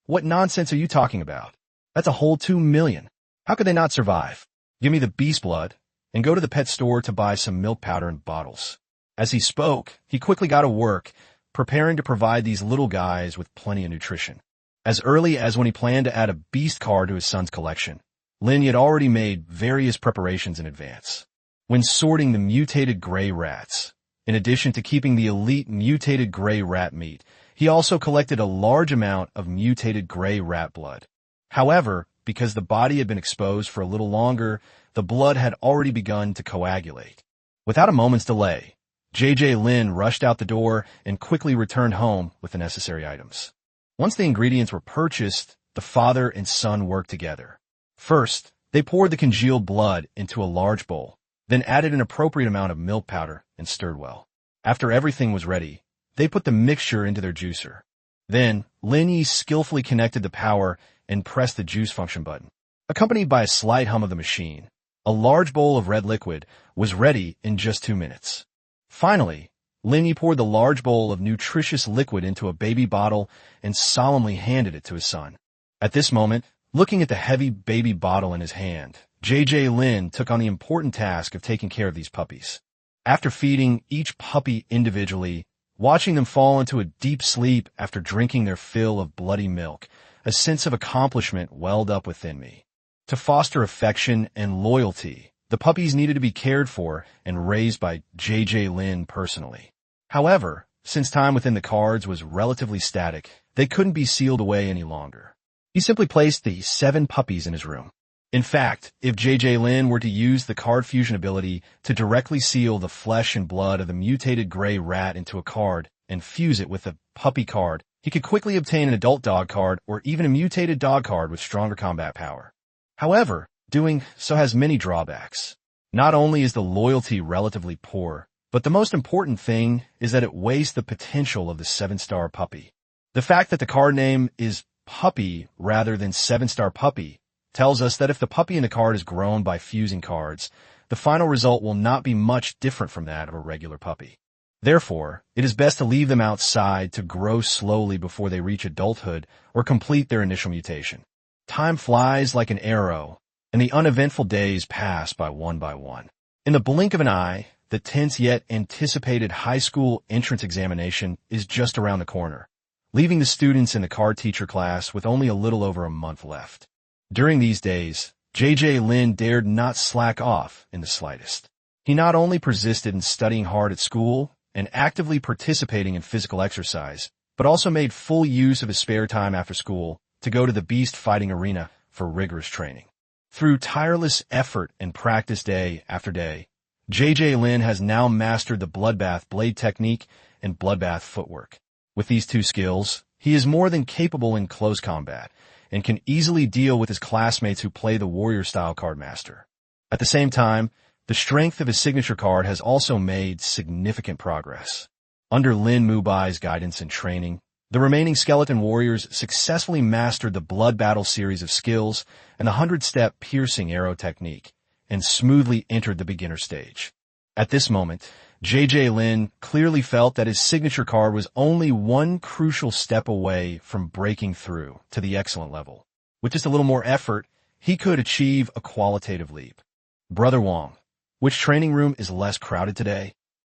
what nonsense are you talking about? That's a whole 2 million. How could they not survive? Give me the beast blood, and go to the pet store to buy some milk powder in bottles. As he spoke, he quickly got to work, preparing to provide these little guys with plenty of nutrition. As early as when he planned to add a beast card to his son's collection, Lin had already made various preparations in advance. When sorting the mutated gray rats, in addition to keeping the elite mutated gray rat meat, he also collected a large amount of mutated gray rat blood. However, because the body had been exposed for a little longer, the blood had already begun to coagulate. Without a moment's delay, JJ Lin rushed out the door and quickly returned home with the necessary items. Once the ingredients were purchased, the father and son worked together. First, they poured the congealed blood into a large bowl, then added an appropriate amount of milk powder and stirred well. After everything was ready, they put the mixture into their juicer. Then, Lin skillfully connected the power and pressed the juice function button. Accompanied by a slight hum of the machine, a large bowl of red liquid was ready in just 2 minutes. Finally, Lin poured the large bowl of nutritious liquid into a baby bottle and solemnly handed it to his son. At this moment, looking at the heavy baby bottle in his hand, JJ Lin took on the important task of taking care of these puppies. After feeding each puppy individually, watching them fall into a deep sleep after drinking their fill of bloody milk, a sense of accomplishment welled up within me. To foster affection and loyalty, the puppies needed to be cared for and raised by JJ Lin personally. However, since time within the cards was relatively static, they couldn't be sealed away any longer. He simply placed the 7 puppies in his room. In fact, if JJ Lin were to use the card fusion ability to directly seal the flesh and blood of the mutated gray rat into a card and fuse it with a puppy card, he could quickly obtain an adult dog card or even a mutated dog card with stronger combat power. However, doing so has many drawbacks. Not only is the loyalty relatively poor, but the most important thing is that it wastes the potential of the 7-star puppy. The fact that the card name is Puppy rather than 7-star puppy tells us that if the puppy in the card is grown by fusing cards, the final result will not be much different from that of a regular puppy. Therefore, it is best to leave them outside to grow slowly before they reach adulthood or complete their initial mutation. Time flies like an arrow, and the uneventful days pass by one. In the blink of an eye, the tense yet anticipated high school entrance examination is just around the corner, leaving the students in the card teacher class with only a little over a month left. During these days, JJ Lin dared not slack off in the slightest. He not only persisted in studying hard at school and actively participating in physical exercise, but also made full use of his spare time after school to go to the beast fighting arena for rigorous training. Through tireless effort and practice day after day, JJ Lin has now mastered the bloodbath blade technique and bloodbath footwork. With these 2 skills, he is more than capable in close combat and can easily deal with his classmates who play the warrior-style card master. At the same time, the strength of his signature card has also made significant progress. Under Lin Junjie's guidance and training, the remaining skeleton warriors successfully mastered the blood battle series of skills and the 100-step piercing arrow technique, and smoothly entered the beginner stage. At this moment, JJ Lin clearly felt that his signature card was only one crucial step away from breaking through to the excellent level. With just a little more effort, he could achieve a qualitative leap. Brother Wong, which training room is less crowded today?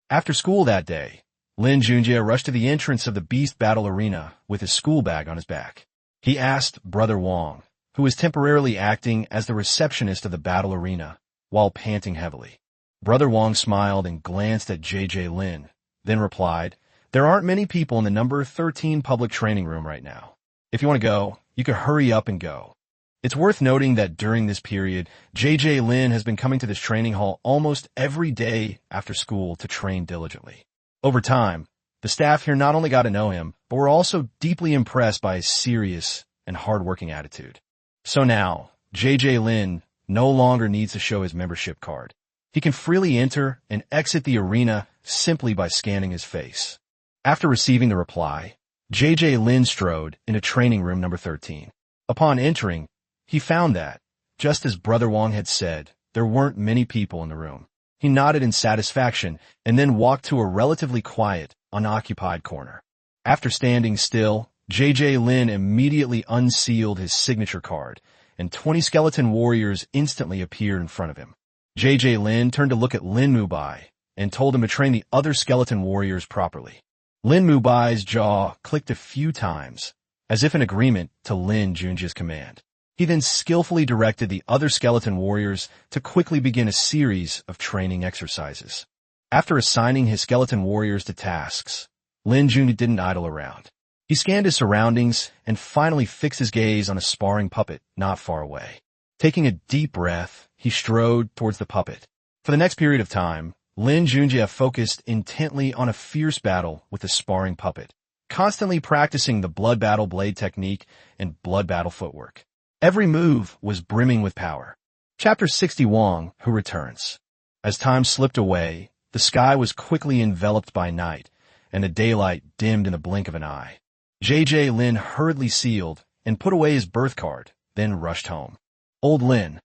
After school that day, Lin Junjie rushed to the entrance of the Beast Battle Arena with his school bag on his back. He asked Brother Wong, who was temporarily acting as the receptionist of the battle arena, while panting heavily. Brother Wong smiled and glanced at JJ Lin, then replied, "There aren't many people in the number 13 public training room right now. If you want to go, you could hurry up and go." It's worth noting that during this period, JJ Lin has been coming to this training hall almost every day after school to train diligently. Over time, the staff here not only got to know him, but were also deeply impressed by his serious and hard-working attitude. So now, JJ Lin no longer needs to show his membership card. He can freely enter and exit the arena simply by scanning his face. After receiving the reply, JJ Lin strode into training room number 13. Upon entering, he found that, just as Brother Wong had said, there weren't many people in the room. He nodded in satisfaction and then walked to a relatively quiet, unoccupied corner. After standing still, JJ Lin immediately unsealed his signature card, and 20 skeleton warriors instantly appeared in front of him. JJ Lin turned to look at Lin Junjie and told him to train the other skeleton warriors properly. Lin Junjie's jaw clicked a few times, as if in agreement to Lin Junjie's command. He then skillfully directed the other skeleton warriors to quickly begin a series of training exercises. After assigning his skeleton warriors to tasks, Lin Junjie didn't idle around. He scanned his surroundings and finally fixed his gaze on a sparring puppet not far away. Taking a deep breath, he strode towards the puppet. For the next period of time, Lin Junjie focused intently on a fierce battle with the sparring puppet, constantly practicing the blood battle blade technique and blood battle footwork. Every move was brimming with power. Chapter 60 Wong, Who Returns. As time slipped away, the sky was quickly enveloped by night, and the daylight dimmed in the blink of an eye. JJ Lin hurriedly sealed and put away his birth card, then rushed home. Old Lin.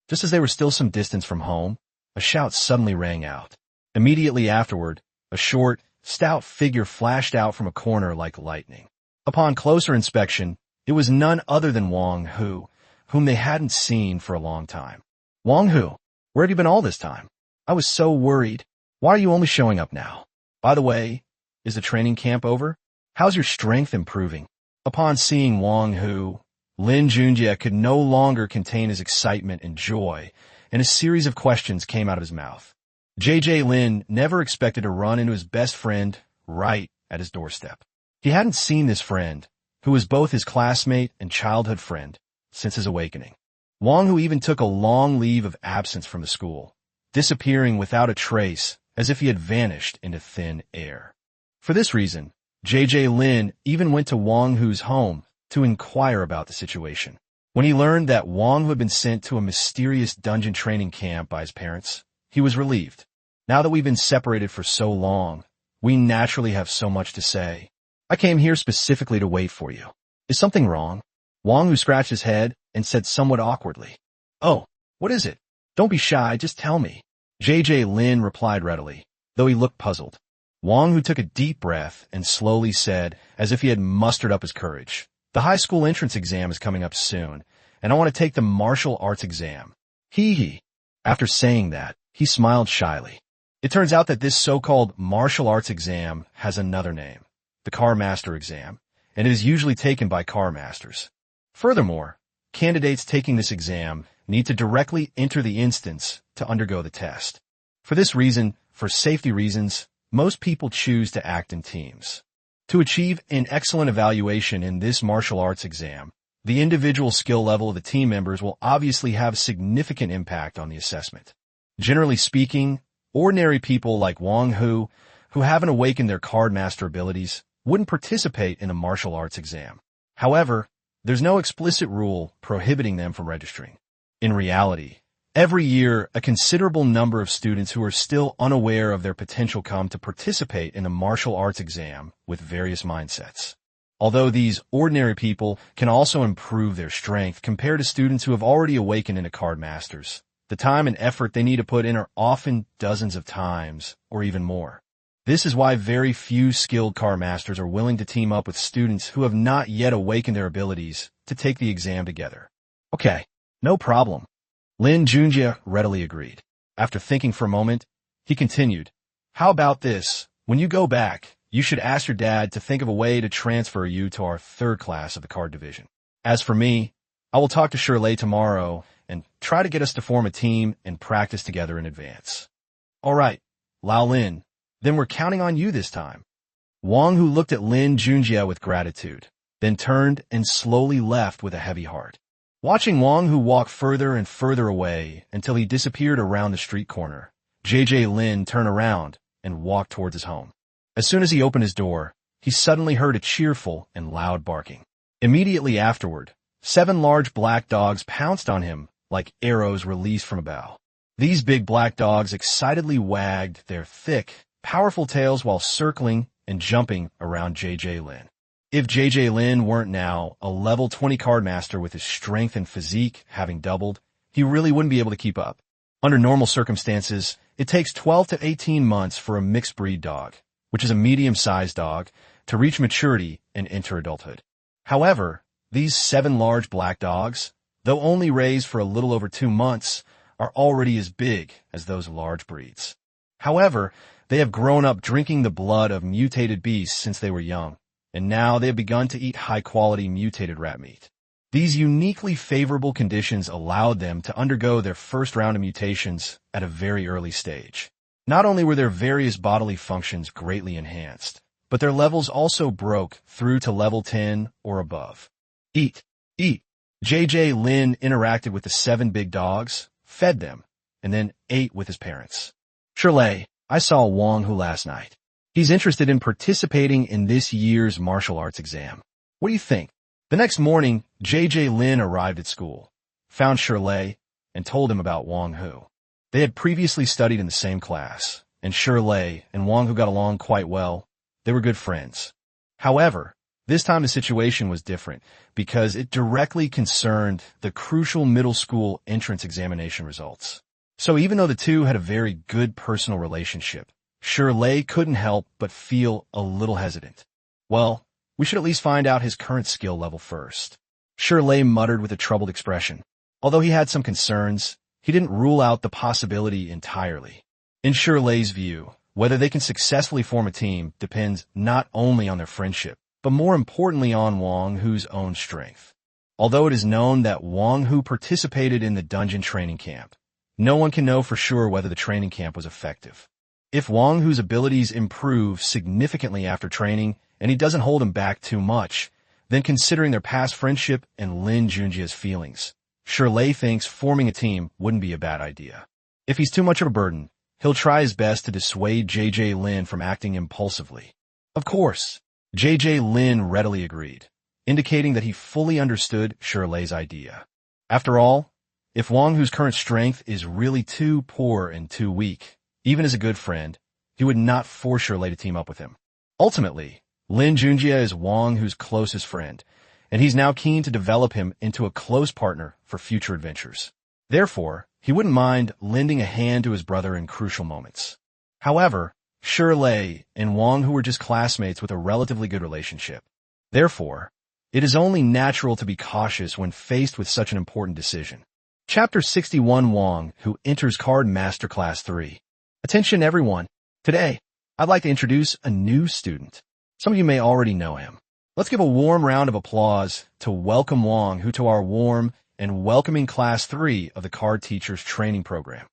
Just as they were still some distance from home, a shout suddenly rang out. Immediately afterward, a short, stout figure flashed out from a corner like lightning. Upon closer inspection, it was none other than Wong Hu, whom they hadn't seen for a long time. "Wong Hu, where have you been all this time? I was so worried. Why are you only showing up now? By the way, is the training camp over? How's your strength improving?" Upon seeing Wong Hu, Lin Junjie could no longer contain his excitement and joy, and a series of questions came out of his mouth. JJ Lin never expected to run into his best friend right at his doorstep. He hadn't seen this friend, who was both his classmate and childhood friend, since his awakening. Wong Hu even took a long leave of absence from the school, disappearing without a trace as if he had vanished into thin air. For this reason, JJ Lin even went to Wong Hu's home to inquire about the situation. When he learned that Wong Hu had been sent to a mysterious dungeon training camp by his parents, he was relieved. "Now that we've been separated for so long, we naturally have so much to say. I came here specifically to wait for you. Is something wrong?" Wong Hu scratched his head and said somewhat awkwardly, "Oh, what is it? Don't be shy, just tell me." JJ Lin replied readily, though he looked puzzled. Wong Hu took a deep breath and slowly said, as if he had mustered up his courage, "The high school entrance exam is coming up soon, and I want to take the martial arts exam." Hee. After saying that, he smiled shyly. It turns out that this so-called martial arts exam has another name, the Car Master exam, and it is usually taken by car masters. Furthermore, candidates taking this exam need to directly enter the instance to undergo the test. For this reason, for safety reasons, most people choose to act in teams. To achieve an excellent evaluation in this martial arts exam, the individual skill level of the team members will obviously have significant impact on the assessment. Generally speaking, ordinary people like Wong Hu, who haven't awakened their card master abilities, wouldn't participate in a martial arts exam. However, there's no explicit rule prohibiting them from registering. In reality, Every year, a considerable number of students who are still unaware of their potential come to participate in the martial arts exam with various mindsets. Although these ordinary people can also improve their strength compared to students who have already awakened into card masters, the time and effort they need to put in are often dozens of times or even more. This is why very few skilled card masters are willing to team up with students who have not yet awakened their abilities to take the exam together. Okay, no problem. Lin Junjie readily agreed. After thinking for a moment, he continued, "How about this? When you go back, you should ask your dad to think of a way to transfer you to our third class of the card division. As for me, I will talk to Shirley tomorrow and try to get us to form a team and practice together in advance." "All right, Lao Lin, then we're counting on you this time." Wang Hu looked at Lin Junjie with gratitude, then turned and slowly left with a heavy heart. Watching Wang Hu walk further and further away until he disappeared around the street corner, JJ Lin turned around and walked towards his home. As soon as he opened his door, he suddenly heard a cheerful and loud barking. Immediately afterward, 7 large black dogs pounced on him like arrows released from a bow. These big black dogs excitedly wagged their thick, powerful tails while circling and jumping around JJ Lin. If JJ Lin weren't now a level 20 card master with his strength and physique having doubled, he really wouldn't be able to keep up. Under normal circumstances, it takes 12 to 18 months for a mixed breed dog, which is a medium-sized dog, to reach maturity and enter adulthood. However, these 7 large black dogs, though only raised for a little over 2 months, are already as big as those large breeds. However, they have grown up drinking the blood of mutated beasts since they were young, and now they have begun to eat high-quality mutated rat meat. These uniquely favorable conditions allowed them to undergo their first round of mutations at a very early stage. Not only were their various bodily functions greatly enhanced, but their levels also broke through to level 10 or above. Eat, eat. JJ Lin interacted with the 7 big dogs, fed them, and then ate with his parents. "Shirley, I saw Wang Hu last night. He's interested in participating in this year's martial arts exam. What do you think?" The next morning, JJ Lin arrived at school, found Shirley, and told him about Wang Hu. They had previously studied in the same class, and Shirley and Wang Hu got along quite well. They were good friends. However, this time the situation was different because it directly concerned the crucial middle school entrance examination results. So even though the two had a very good personal relationship, Shirley couldn't help but feel a little hesitant. "Well, we should at least find out his current skill level first." Shirley muttered with a troubled expression. Although he had some concerns, he didn't rule out the possibility entirely. In Shirley's view, whether they can successfully form a team depends not only on their friendship, but more importantly on Wang Hu's own strength. Although it is known that Wang Hu participated in the dungeon training camp, no one can know for sure whether the training camp was effective. If Wang Hu's abilities improve significantly after training, and he doesn't hold him back too much, then considering their past friendship and Lin Junjie's feelings, Shirley thinks forming a team wouldn't be a bad idea. If he's too much of a burden, he'll try his best to dissuade JJ Lin from acting impulsively. Of course, JJ Lin readily agreed, indicating that he fully understood Shirley's idea. After all, if Wang Hu's current strength is really too poor and too weak, even as a good friend, he would not force Shirley to team up with him. Ultimately, Lin Junjie is Wang Hu's closest friend, and he's now keen to develop him into a close partner for future adventures. Therefore, he wouldn't mind lending a hand to his brother in crucial moments. However, Shirley and Wang Hu were just classmates with a relatively good relationship. Therefore, it is only natural to be cautious when faced with such an important decision. Chapter 61, Wang Hu enters Card Master Class 3. Attention everyone. Today, I'd like to introduce a new student. Some of you may already know him. Let's give a warm round of applause to welcome Wang Hu to our warm and welcoming Class 3 of the Card Teachers Training Program.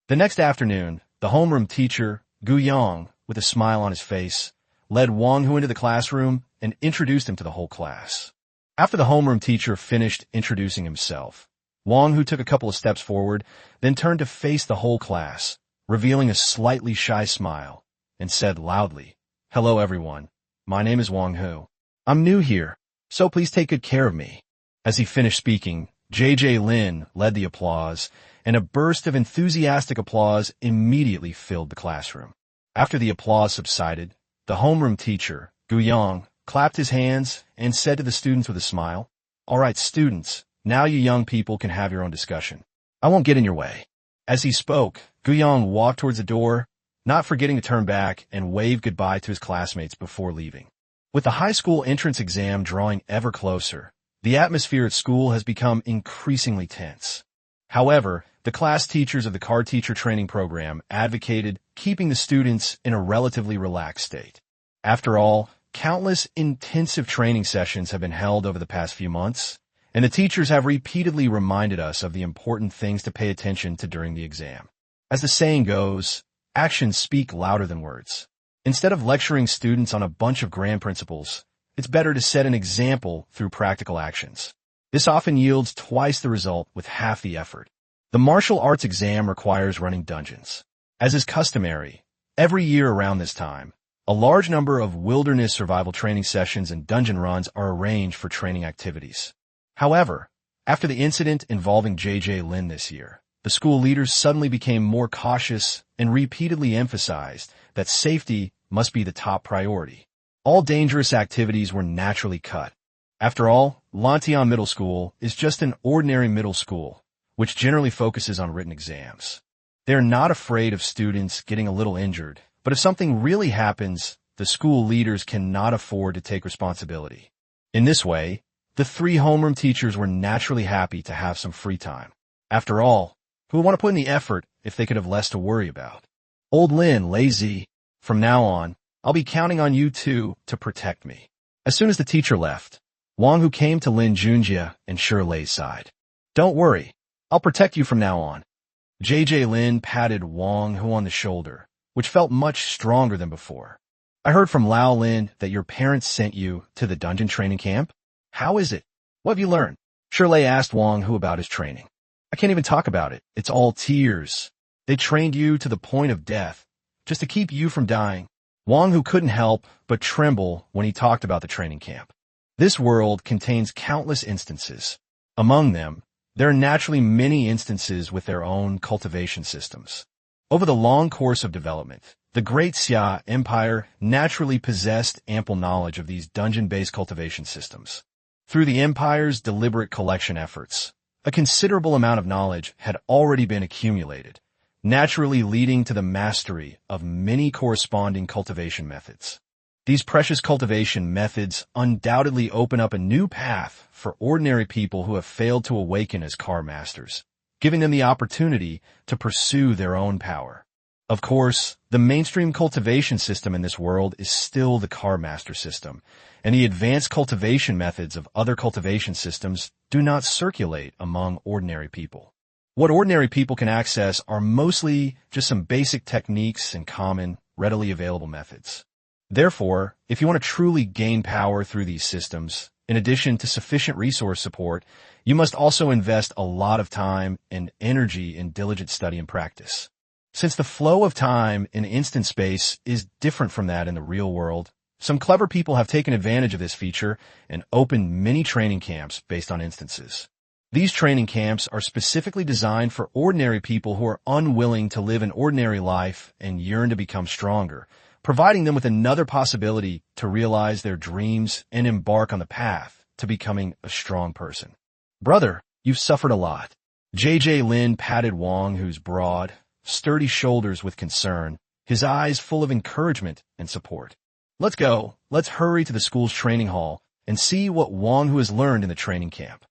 The next afternoon, the homeroom teacher, Gu Yang, with a smile on his face, led Wang Hu into the classroom and introduced him to the whole class. After the homeroom teacher finished introducing himself, Wang Hu took a couple of steps forward, then turned to face the whole class, revealing a slightly shy smile, and said loudly, "Hello everyone, my name is Wang Hu. I'm new here, so please take good care of me." As he finished speaking, JJ Lin led the applause, and a burst of enthusiastic applause immediately filled the classroom. After the applause subsided, the homeroom teacher, Guyang, clapped his hands and said to the students with a smile, "All right, students, now you young people can have your own discussion. I won't get in your way." As he spoke, Guyang walked towards the door, not forgetting to turn back and wave goodbye to his classmates before leaving. With the high school entrance exam drawing ever closer, the atmosphere at school has become increasingly tense. However, the class teachers of the card teacher training program advocated keeping the students in a relatively relaxed state. After all, countless intensive training sessions have been held over the past few months, and the teachers have repeatedly reminded us of the important things to pay attention to during the exam. As the saying goes, actions speak louder than words. Instead of lecturing students on a bunch of grand principles, it's better to set an example through practical actions. This often yields twice the result with half the effort. The martial arts exam requires running dungeons. As is customary, every year around this time, a large number of wilderness survival training sessions and dungeon runs are arranged for training activities. However, after the incident involving JJ Lin this year, the school leaders suddenly became more cautious and repeatedly emphasized that safety must be the top priority. All dangerous activities were naturally cut. After all, Lantian Middle School is just an ordinary middle school, which generally focuses on written exams. They're not afraid of students getting a little injured, but if something really happens, the school leaders cannot afford to take responsibility. In this way, the three homeroom teachers were naturally happy to have some free time. After all, who would want to put in the effort if they could have less to worry about? Old Lin, lazy. From now on, I'll be counting on you two to protect me. As soon as the teacher left, Wang Hu came to Lin Junjie and Shirley's side. Don't worry, I'll protect you from now on. JJ Lin patted Wang Hu on the shoulder, which felt much stronger than before. I heard from Lao Lin that your parents sent you to the dungeon training camp. How is it? What have you learned? Shirley asked Wang Hu about his training. I can't even talk about it. It's all tears. They trained you to the point of death, just to keep you from dying. Wang Hu couldn't help but tremble when he talked about the training camp. This world contains countless instances. Among them, there are naturally many instances with their own cultivation systems. Over the long course of development, the Great Xia Empire naturally possessed ample knowledge of these dungeon-based cultivation systems. Through the empire's deliberate collection efforts, a considerable amount of knowledge had already been accumulated, naturally leading to the mastery of many corresponding cultivation methods. These precious cultivation methods undoubtedly open up a new path for ordinary people who have failed to awaken as card masters, giving them the opportunity to pursue their own power. Of course, the mainstream cultivation system in this world is still the card master system, and the advanced cultivation methods of other cultivation systems do not circulate among ordinary people. What ordinary people can access are mostly just some basic techniques and common, readily available methods. Therefore, if you want to truly gain power through these systems, in addition to sufficient resource support, you must also invest a lot of time and energy in diligent study and practice. Since the flow of time in instant space is different from that in the real world, some clever people have taken advantage of this feature and opened many training camps based on instances. These training camps are specifically designed for ordinary people who are unwilling to live an ordinary life and yearn to become stronger, providing them with another possibility to realize their dreams and embark on the path to becoming a strong person. Brother, you've suffered a lot. JJ Lin patted Wang Hu's broad, sturdy shoulders with concern, his eyes full of encouragement and support. Let's go. Let's hurry to the school's training hall and see what Wang Hu has learned in the training camp.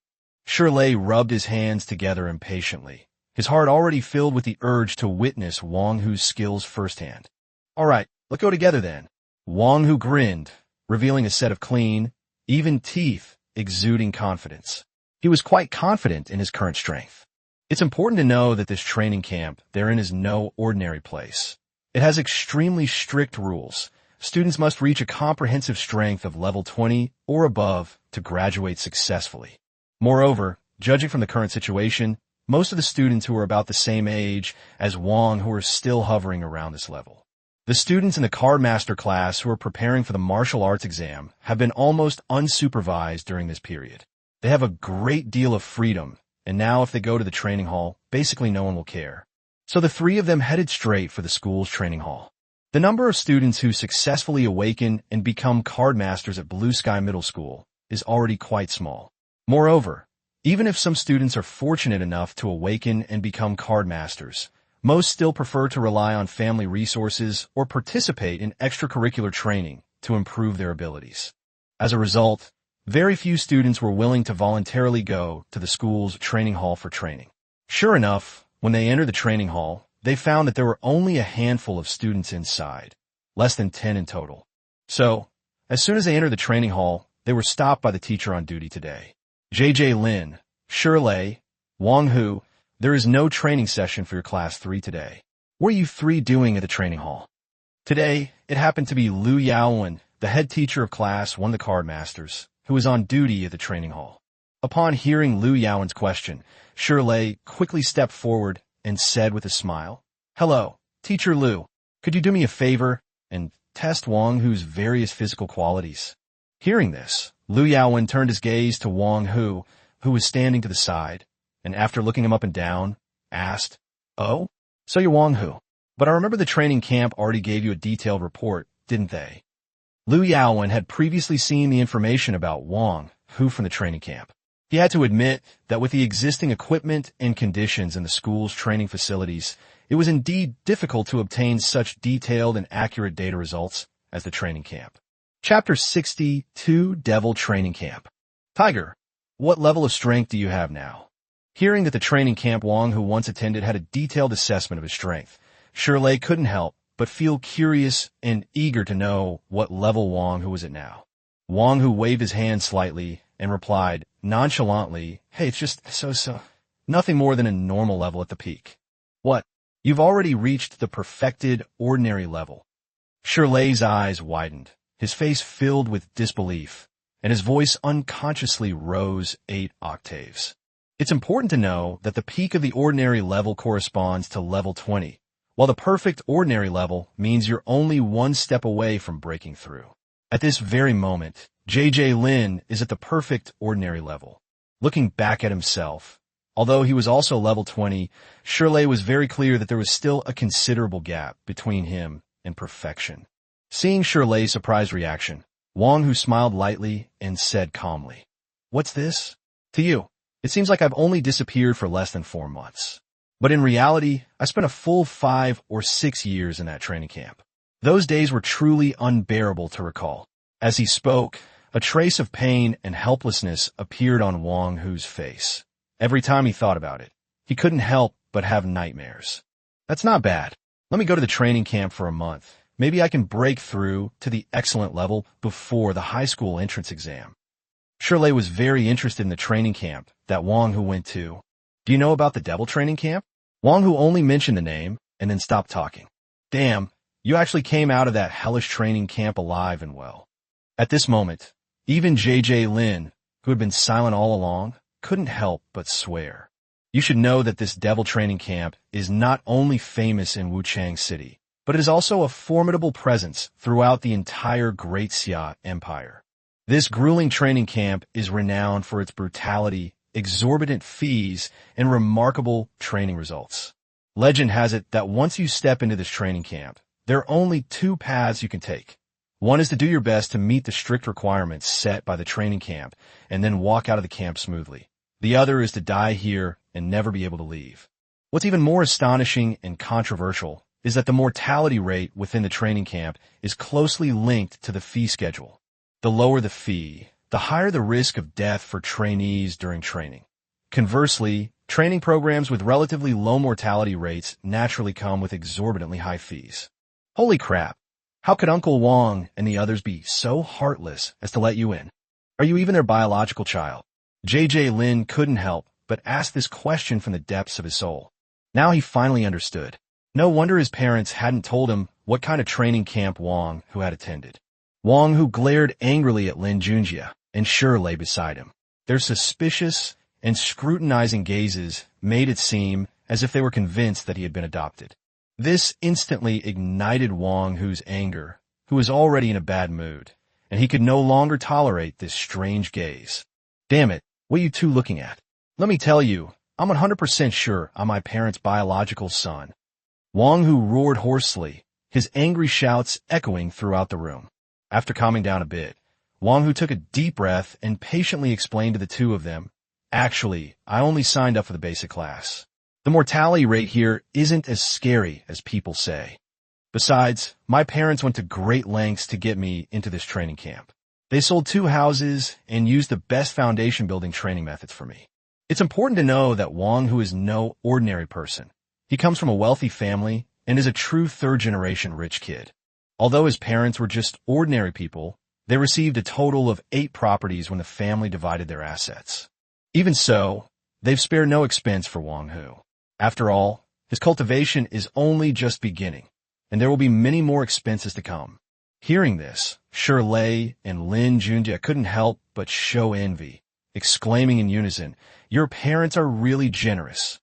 Shirley rubbed his hands together impatiently, his heart already filled with the urge to witness Wang Hu's skills firsthand. All right, let's go together then. Wang Hu grinned, revealing a set of clean, even teeth, exuding confidence. He was quite confident in his current strength. It's important to know that this training camp therein is no ordinary place. It has extremely strict rules. Students must reach a comprehensive strength of level 20 or above to graduate successfully. Moreover, judging from the current situation, most of the students who are about the same age as Wang Hu are still hovering around this level. The students in the card master class who are preparing for the martial arts exam have been almost unsupervised during this period. They have a great deal of freedom and now if they go to the training hall, basically no one will care. So the three of them headed straight for the school's training hall. The number of students who successfully awaken and become card masters at Blue Sky Middle School is already quite small. Moreover, even if some students are fortunate enough to awaken and become card masters, most still prefer to rely on family resources or participate in extracurricular training to improve their abilities. As a result, very few students were willing to voluntarily go to the school's training hall for training. Sure enough, when they entered the training hall, they found that there were only a handful of students inside, less than 10 in total. So, as soon as they entered the training hall, they were stopped by the teacher on duty today. JJ Lin, Shirley, Wang Hu, there is no training session for your class 3 today. What are you three doing at the training hall? Today, it happened to be Liu Yaowen, the head teacher of class 1 of the card masters, who was on duty at the training hall. Upon hearing Liu Yaowen's question, Shirley quickly stepped forward and said with a smile, "Hello, Teacher Liu. Could you do me a favor and test Wang Hu's various physical qualities?" Hearing this, Liu Yaowen turned his gaze to Wang Hu, who was standing to the side, and after looking him up and down, asked, "Oh, so you're Wang Hu. But I remember the training camp already gave you a detailed report, didn't they?" Liu Yaowen had previously seen the information about Wang Hu from the training camp. He had to admit that with the existing equipment and conditions in the school's training facilities, it was indeed difficult to obtain such detailed and accurate data results as the training camp. Chapter 62, Devil Training Camp. Tiger, what level of strength do you have now? Hearing that the training camp Wang Hu once attended had a detailed assessment of his strength, Shirley couldn't help but feel curious and eager to know what level Wang Hu was at now. Wang Hu waved his hand slightly and replied nonchalantly, "Hey, it's just so. Nothing more than a normal level at the peak." "What? You've already reached the perfected ordinary level." Shirley's eyes widened, his face filled with disbelief, and his voice unconsciously rose 8 octaves. It's important to know that the peak of the ordinary level corresponds to level 20, while the perfect ordinary level means you're only one step away from breaking through. At this very moment, JJ Lin is at the perfect ordinary level. Looking back at himself, although he was also level 20, Shirley was very clear that there was still a considerable gap between him and perfection. Seeing Shirley's surprised reaction, Wang Hu smiled lightly and said calmly, "What's this? To you, it seems like I've only disappeared for less than 4 months. But in reality, I spent a full 5 or 6 years in that training camp. Those days were truly unbearable to recall." As he spoke, a trace of pain and helplessness appeared on Wang Hu's face. Every time he thought about it, he couldn't help but have nightmares. "That's not bad. Let me go to the training camp for a month. Maybe I can break through to the excellent level before the high school entrance exam." Shirley was very interested in the training camp that Wang Hu went to. "Do you know about the devil training camp?" Wang Hu only mentioned the name and then stopped talking. "Damn, you actually came out of that hellish training camp alive and well." At this moment, even JJ Lin, who had been silent all along, couldn't help but swear. "You should know that this devil training camp is not only famous in Wuchang City, but it is also a formidable presence throughout the entire Great Xia Empire. This grueling training camp is renowned for its brutality, exorbitant fees, and remarkable training results. Legend has it that once you step into this training camp, there are only 2 paths you can take. One is to do your best to meet the strict requirements set by the training camp and then walk out of the camp smoothly. The other is to die here and never be able to leave. What's even more astonishing and controversial is that the mortality rate within the training camp is closely linked to the fee schedule. The lower the fee, the higher the risk of death for trainees during training. Conversely, training programs with relatively low mortality rates naturally come with exorbitantly high fees. Holy crap! How could Uncle Wang and the others be so heartless as to let you in? Are you even their biological child? JJ Lin couldn't help but ask this question from the depths of his soul. Now he finally understood. No wonder his parents hadn't told him what kind of training camp Wang Hu had attended. Wang Hu glared angrily at Lin Junjie and Shirley beside him. Their suspicious and scrutinizing gazes made it seem as if they were convinced that he had been adopted. This instantly ignited Wang Hu's anger, who was already in a bad mood, and he could no longer tolerate this strange gaze. "Damn it, what are you two looking at? Let me tell you, I'm 100% sure I'm my parents' biological son. Wang Hu roared hoarsely, his angry shouts echoing throughout the room. After calming down a bit, Wang Hu took a deep breath and patiently explained to the two of them, "Actually, I only signed up for the basic class. The mortality rate here isn't as scary as people say. Besides, my parents went to great lengths to get me into this training camp. They sold 2 houses and used the best foundation building training methods for me." It's important to know that Wang Hu is no ordinary person. He comes from a wealthy family and is a true third-generation rich kid. Although his parents were just ordinary people, they received a total of 8 properties when the family divided their assets. Even so, they've spared no expense for Wang Hu. After all, his cultivation is only just beginning, and there will be many more expenses to come. Hearing this, Shirley and Lin Junjie couldn't help but show envy, exclaiming in unison, "Your parents are really generous."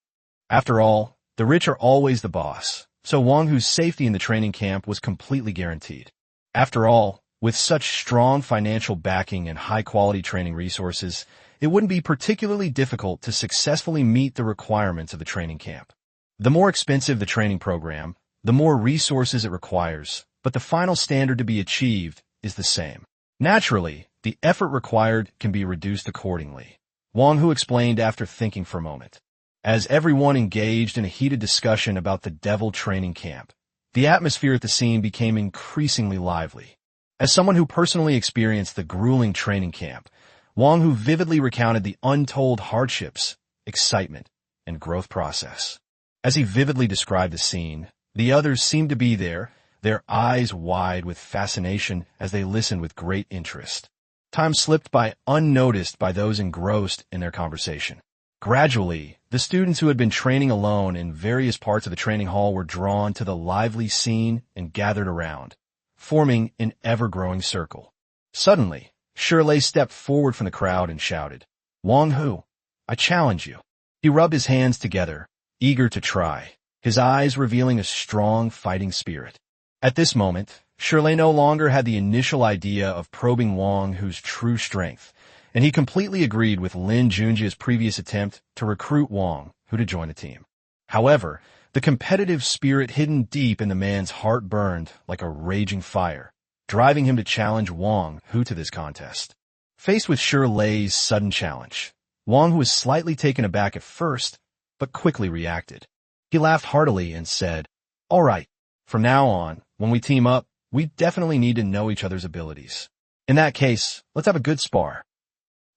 After all, the rich are always the boss, so Wang Hu's safety in the training camp was completely guaranteed. After all, with such strong financial backing and high-quality training resources, it wouldn't be particularly difficult to successfully meet the requirements of the training camp. The more expensive the training program, the more resources it requires, but the final standard to be achieved is the same. Naturally, the effort required can be reduced accordingly, Wang Hu explained after thinking for a moment. As everyone engaged in a heated discussion about the devil training camp, the atmosphere at the scene became increasingly lively. As someone who personally experienced the grueling training camp, Wang Hu vividly recounted the untold hardships, excitement, and growth process. As he vividly described the scene, the others seemed to be there, their eyes wide with fascination as they listened with great interest. Time slipped by unnoticed by those engrossed in their conversation. Gradually, the students who had been training alone in various parts of the training hall were drawn to the lively scene and gathered around, forming an ever-growing circle. Suddenly, Shirley stepped forward from the crowd and shouted, "Wang Hu, I challenge you." He rubbed his hands together, eager to try, his eyes revealing a strong fighting spirit. At this moment, Shirley no longer had the initial idea of probing Wang Hu's true strength, and he completely agreed with Lin Junjie's previous attempt to recruit Wang Hu to join the team. However, the competitive spirit hidden deep in the man's heart burned like a raging fire, driving him to challenge Wang Hu to this contest. Faced with Shirley's sudden challenge, Wang Hu was slightly taken aback at first, but quickly reacted. He laughed heartily and said, "All right, from now on, when we team up, we definitely need to know each other's abilities. In that case, let's have a good spar."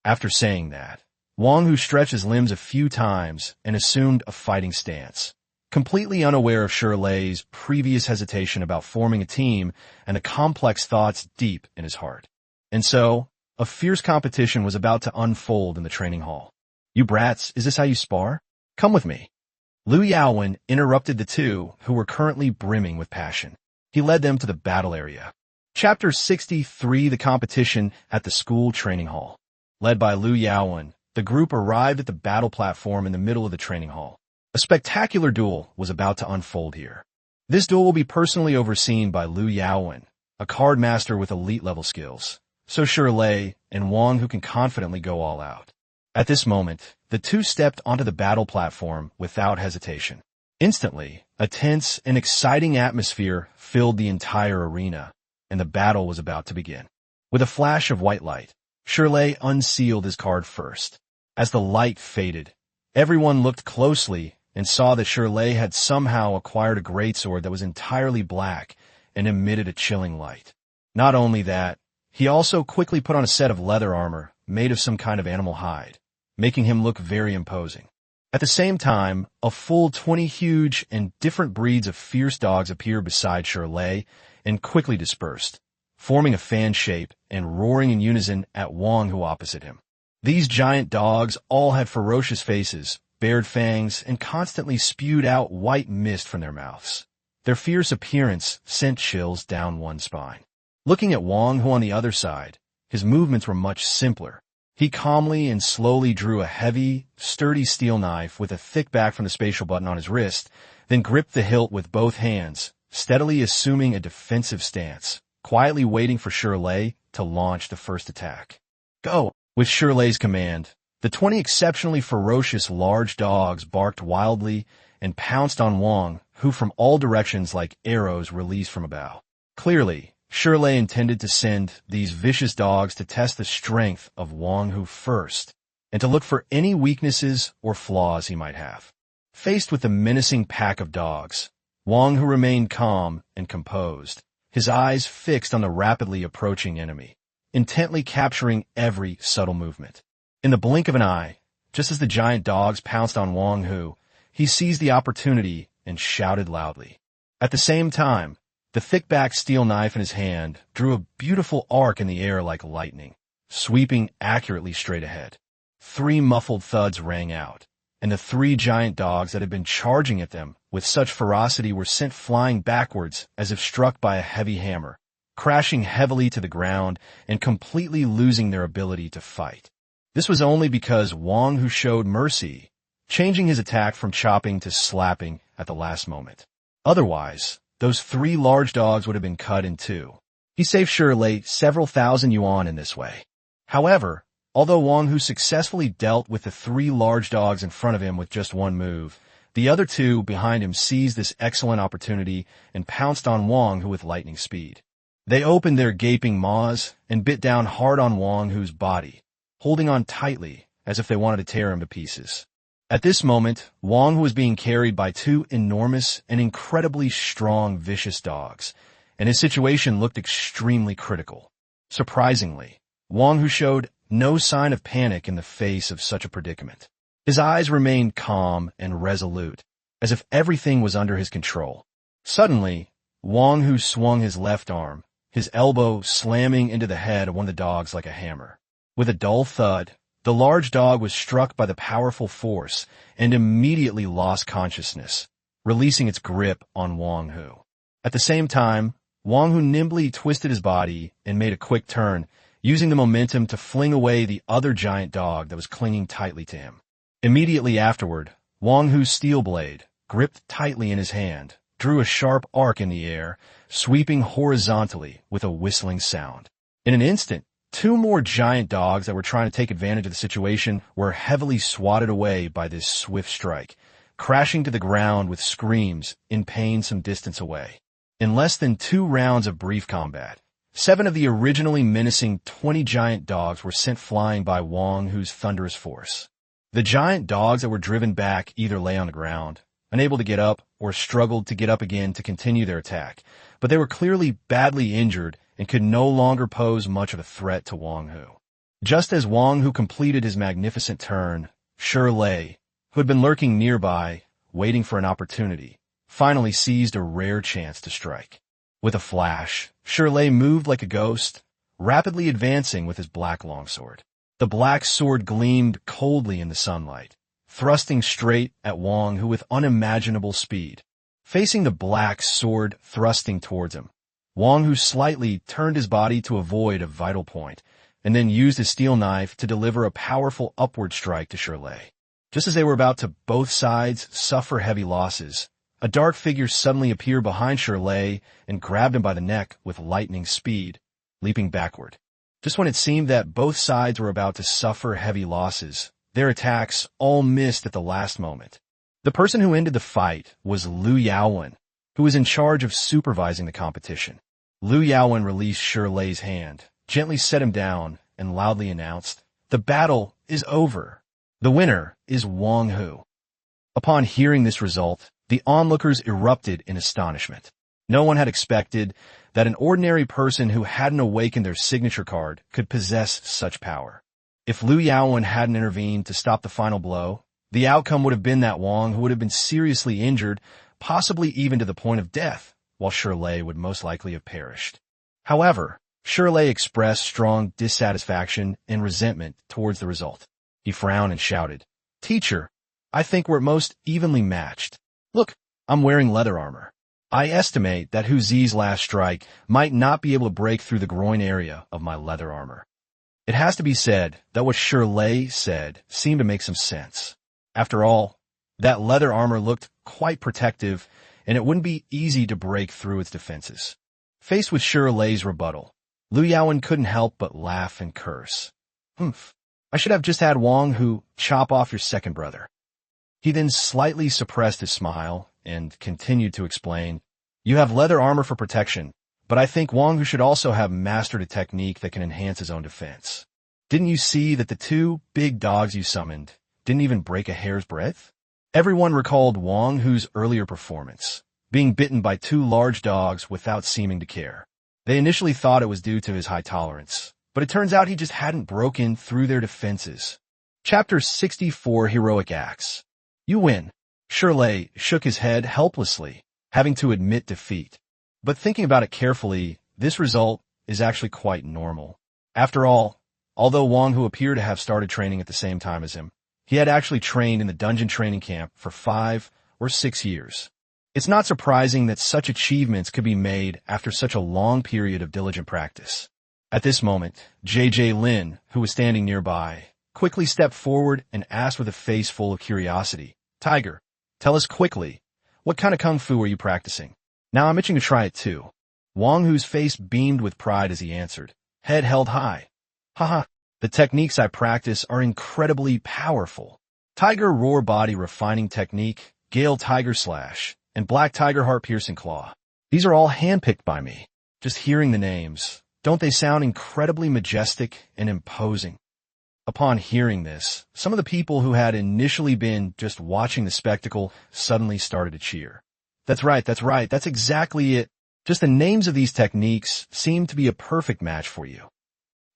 After saying that, Wang Hu stretched his limbs a few times and assumed a fighting stance, completely unaware of Shirley's previous hesitation about forming a team and the complex thoughts deep in his heart. And so, a fierce competition was about to unfold in the training hall. "You brats, is this how you spar? Come with me." Liu Yaowen interrupted the two, who were currently brimming with passion. He led them to the battle area. Chapter 63, The Competition at the School Training Hall. Led by Liu Yaowen, the group arrived at the battle platform in the middle of the training hall. A spectacular duel was about to unfold here. This duel will be personally overseen by Liu Yaowen, a card master with elite-level skills, so Shirley and Wang Hu can confidently go all out. At this moment, the two stepped onto the battle platform without hesitation. Instantly, a tense and exciting atmosphere filled the entire arena, and the battle was about to begin. With a flash of white light, Shirley unsealed his card first. As the light faded, everyone looked closely and saw that Shirley had somehow acquired a greatsword that was entirely black and emitted a chilling light. Not only that, he also quickly put on a set of leather armor made of some kind of animal hide, making him look very imposing. At the same time, a full 20 huge and different breeds of fierce dogs appeared beside Shirley and quickly dispersed, forming a fan shape and roaring in unison at Wang Hu opposite him. These giant dogs all had ferocious faces, bared fangs, and constantly spewed out white mist from their mouths. Their fierce appearance sent chills down one's spine. Looking at Wang Hu on the other side, his movements were much simpler. He calmly and slowly drew a heavy, sturdy steel knife with a thick back from the spatial button on his wrist, then gripped the hilt with both hands, steadily assuming a defensive stance, quietly waiting for Shirley to launch the first attack. "Go!" With Shirley's command, The 20 exceptionally ferocious large dogs barked wildly and pounced on Wang, who from all directions like arrows released from a bow. Clearly, Shirley intended to send these vicious dogs to test the strength of Wang Hu first, and to look for any weaknesses or flaws he might have. Faced with the menacing pack of dogs, Wang Hu remained calm and composed, his eyes fixed on the rapidly approaching enemy, intently capturing every subtle movement. In the blink of an eye, just as the giant dogs pounced on Wang Hu, he seized the opportunity and shouted loudly. At the same time, the thick-backed steel knife in his hand drew a beautiful arc in the air like lightning, sweeping accurately straight ahead. 3 muffled thuds rang out, and the 3 giant dogs that had been charging at them with such ferocity were sent flying backwards as if struck by a heavy hammer, crashing heavily to the ground and completely losing their ability to fight. This was only because Wang Hu showed mercy, changing his attack from chopping to slapping at the last moment. Otherwise, those 3 large dogs would have been cut in 2. He saved Shirley several thousand yuan in this way. However, although Wang Hu successfully dealt with the 3 large dogs in front of him with just 1 move, the other 2 behind him seized this excellent opportunity and pounced on Wang Hu with lightning speed. They opened their gaping maws and bit down hard on Wang Hu's body, holding on tightly as if they wanted to tear him to pieces. At this moment, Wang Hu was being carried by 2 enormous and incredibly strong vicious dogs, and his situation looked extremely critical. Surprisingly, Wang Hu showed no sign of panic in the face of such a predicament. His eyes remained calm and resolute, as if everything was under his control. Suddenly, Wang Hu swung his left arm, his elbow slamming into the head of one of the dogs like a hammer. With a dull thud, the large dog was struck by the powerful force and immediately lost consciousness, releasing its grip on Wang Hu. At the same time, Wang Hu nimbly twisted his body and made a quick turn, using the momentum to fling away the other giant dog that was clinging tightly to him. Immediately afterward, Wang Hu's steel blade, gripped tightly in his hand, drew a sharp arc in the air, sweeping horizontally with a whistling sound. In an instant, 2 more giant dogs that were trying to take advantage of the situation were heavily swatted away by this swift strike, crashing to the ground with screams in pain some distance away. In less than 2 rounds of brief combat, 7 of the originally menacing 20 giant dogs were sent flying by Wang Hu's thunderous force. The giant dogs that were driven back either lay on the ground, unable to get up, or struggled to get up again to continue their attack, but they were clearly badly injured and could no longer pose much of a threat to Wang Hu. Just as Wang Hu completed his magnificent turn, Shirley, who had been lurking nearby, waiting for an opportunity, finally seized a rare chance to strike. With a flash, Shirley moved like a ghost, rapidly advancing with his black longsword. The black sword gleamed coldly in the sunlight, thrusting straight at Wang Hu with unimaginable speed. Facing the black sword thrusting towards him, Wang Hu slightly turned his body to avoid a vital point, and then used his steel knife to deliver a powerful upward strike to Shirley. Just as they were about to both sides suffer heavy losses, a dark figure suddenly appeared behind Shirley and grabbed him by the neck with lightning speed, leaping backward. Just when it seemed that both sides were about to suffer heavy losses, their attacks all missed at the last moment. The person who ended the fight was Liu Yaowen, who was in charge of supervising the competition. Liu Yaowen released Shirley's hand, gently set him down, and loudly announced, "The battle is over. The winner is Wang Hu." Upon hearing this result, the onlookers erupted in astonishment. No one had expected that an ordinary person who hadn't awakened their signature card could possess such power. If Liu Yaowen hadn't intervened to stop the final blow, the outcome would have been that Wang Hu would have been seriously injured, possibly even to the point of death, while Shirley would most likely have perished. However, Shirley expressed strong dissatisfaction and resentment towards the result. He frowned and shouted, "Teacher, I think we're at most evenly matched. Look, I'm wearing leather armor. I estimate that Hu Zi's last strike might not be able to break through the groin area of my leather armor." It has to be said that what Shirley said seemed to make some sense. After all, that leather armor looked quite protective, and it wouldn't be easy to break through its defenses. Faced with Shirley's rebuttal, Liu Yaowen couldn't help but laugh and curse. "Humph, I should have just had Wang Hu chop off your second brother. He then slightly suppressed his smile and continued to explain, you have leather armor for protection, but I think Wang Hu should also have mastered a technique that can enhance his own defense. Didn't you see that the two big dogs you summoned didn't even break a hair's breadth? Everyone recalled Wang Hu's earlier performance, being bitten by two large dogs without seeming to care. They initially thought it was due to his high tolerance, but it turns out he just hadn't broken through their defenses. Chapter 64 Heroic Acts. You win. Shirley shook his head helplessly, having to admit defeat. But thinking about it carefully, this result is actually quite normal. After all, although Wang Hu appeared to have started training at the same time as him, he had actually trained in the dungeon training camp for 5 or 6 years. It's not surprising that such achievements could be made after such a long period of diligent practice. At this moment, JJ Lin, who was standing nearby, quickly stepped forward and asked with a face full of curiosity, Tiger, tell us quickly, what kind of kung fu are you practicing? Now I'm itching to try it too. Wang Hu's face beamed with pride as he answered, head held high. Haha, the techniques I practice are incredibly powerful. Tiger Roar Body Refining Technique, Gale Tiger Slash, and Black Tiger Heart Piercing Claw. These are all handpicked by me. Just hearing the names, don't they sound incredibly majestic and imposing? Upon hearing this, some of the people who had initially been just watching the spectacle suddenly started to cheer. That's right, that's exactly it. Just the names of these techniques seem to be a perfect match for you.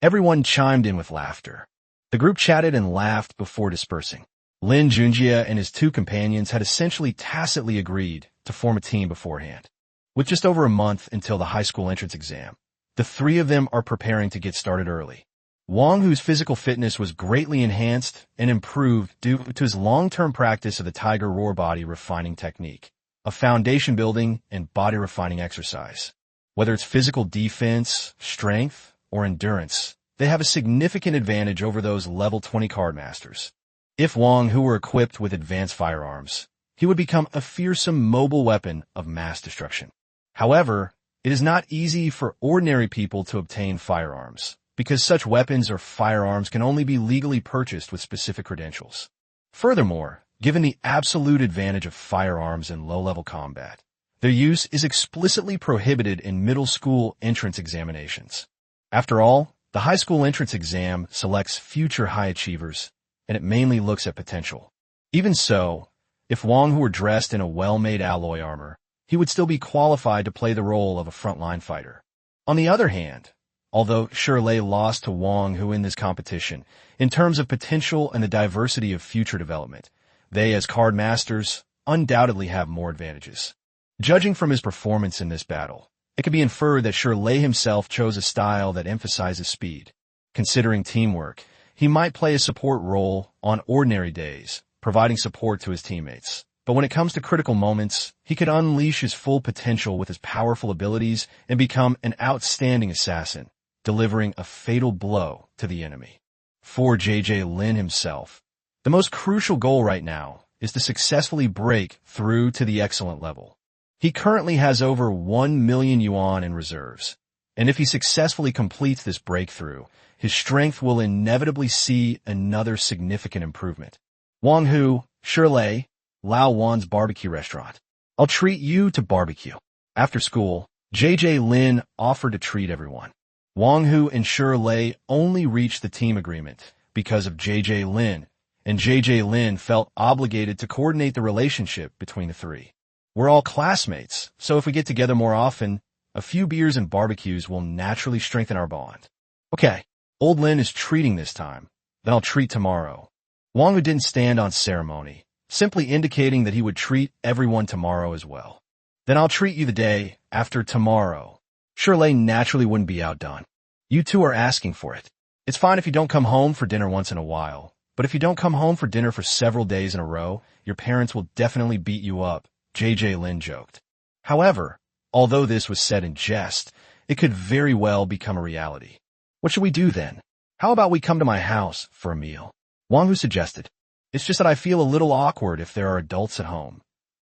Everyone chimed in with laughter. The group chatted and laughed before dispersing. Lin Junjie and his two companions had essentially tacitly agreed to form a team beforehand. With just over a month until the high school entrance exam, the three of them are preparing to get started early. Wang Hu's physical fitness was greatly enhanced and improved due to his long-term practice of the Tiger Roar Body Refining Technique, a foundation-building and body-refining exercise. Whether it's physical defense, strength, or endurance, they have a significant advantage over those level 20 card masters. If Wang Hu were equipped with advanced firearms, he would become a fearsome mobile weapon of mass destruction. However, it is not easy for ordinary people to obtain firearms, because such weapons or firearms can only be legally purchased with specific credentials. Furthermore, given the absolute advantage of firearms in low-level combat, their use is explicitly prohibited in middle school entrance examinations. After all, the high school entrance exam selects future high achievers, and it mainly looks at potential. Even so, if Wang Hu were dressed in a well-made alloy armor, he would still be qualified to play the role of a frontline fighter. On the other hand, although Shirley lost to Wang Hu in this competition, in terms of potential and the diversity of future development, they, as card masters, undoubtedly have more advantages. Judging from his performance in this battle, it can be inferred that Shirley himself chose a style that emphasizes speed. Considering teamwork, he might play a support role on ordinary days, providing support to his teammates. But when it comes to critical moments, he could unleash his full potential with his powerful abilities and become an outstanding assassin, delivering a fatal blow to the enemy. For JJ Lin himself, the most crucial goal right now is to successfully break through to the excellent level. He currently has over 1 million yuan in reserves, and if he successfully completes this breakthrough, his strength will inevitably see another significant improvement. Wang Hu, Shirley, Lao Wan's barbecue restaurant. I'll treat you to barbecue. After school, JJ Lin offered to treat everyone. Wang Hu and Shirley only reached the team agreement because of JJ Lin, and JJ Lin felt obligated to coordinate the relationship between the three. We're all classmates, so if we get together more often, a few beers and barbecues will naturally strengthen our bond. Okay, old Lin is treating this time, then I'll treat tomorrow. Wang Hu didn't stand on ceremony, simply indicating that he would treat everyone tomorrow as well. Then I'll treat you the day after tomorrow. Shirley naturally wouldn't be outdone. You two are asking for it. It's fine if you don't come home for dinner once in a while, but if you don't come home for dinner for several days in a row, your parents will definitely beat you up, JJ Lin joked. However, although this was said in jest, it could very well become a reality. What should we do then? How about we come to my house for a meal? Wang Hu suggested. It's just that I feel a little awkward if there are adults at home.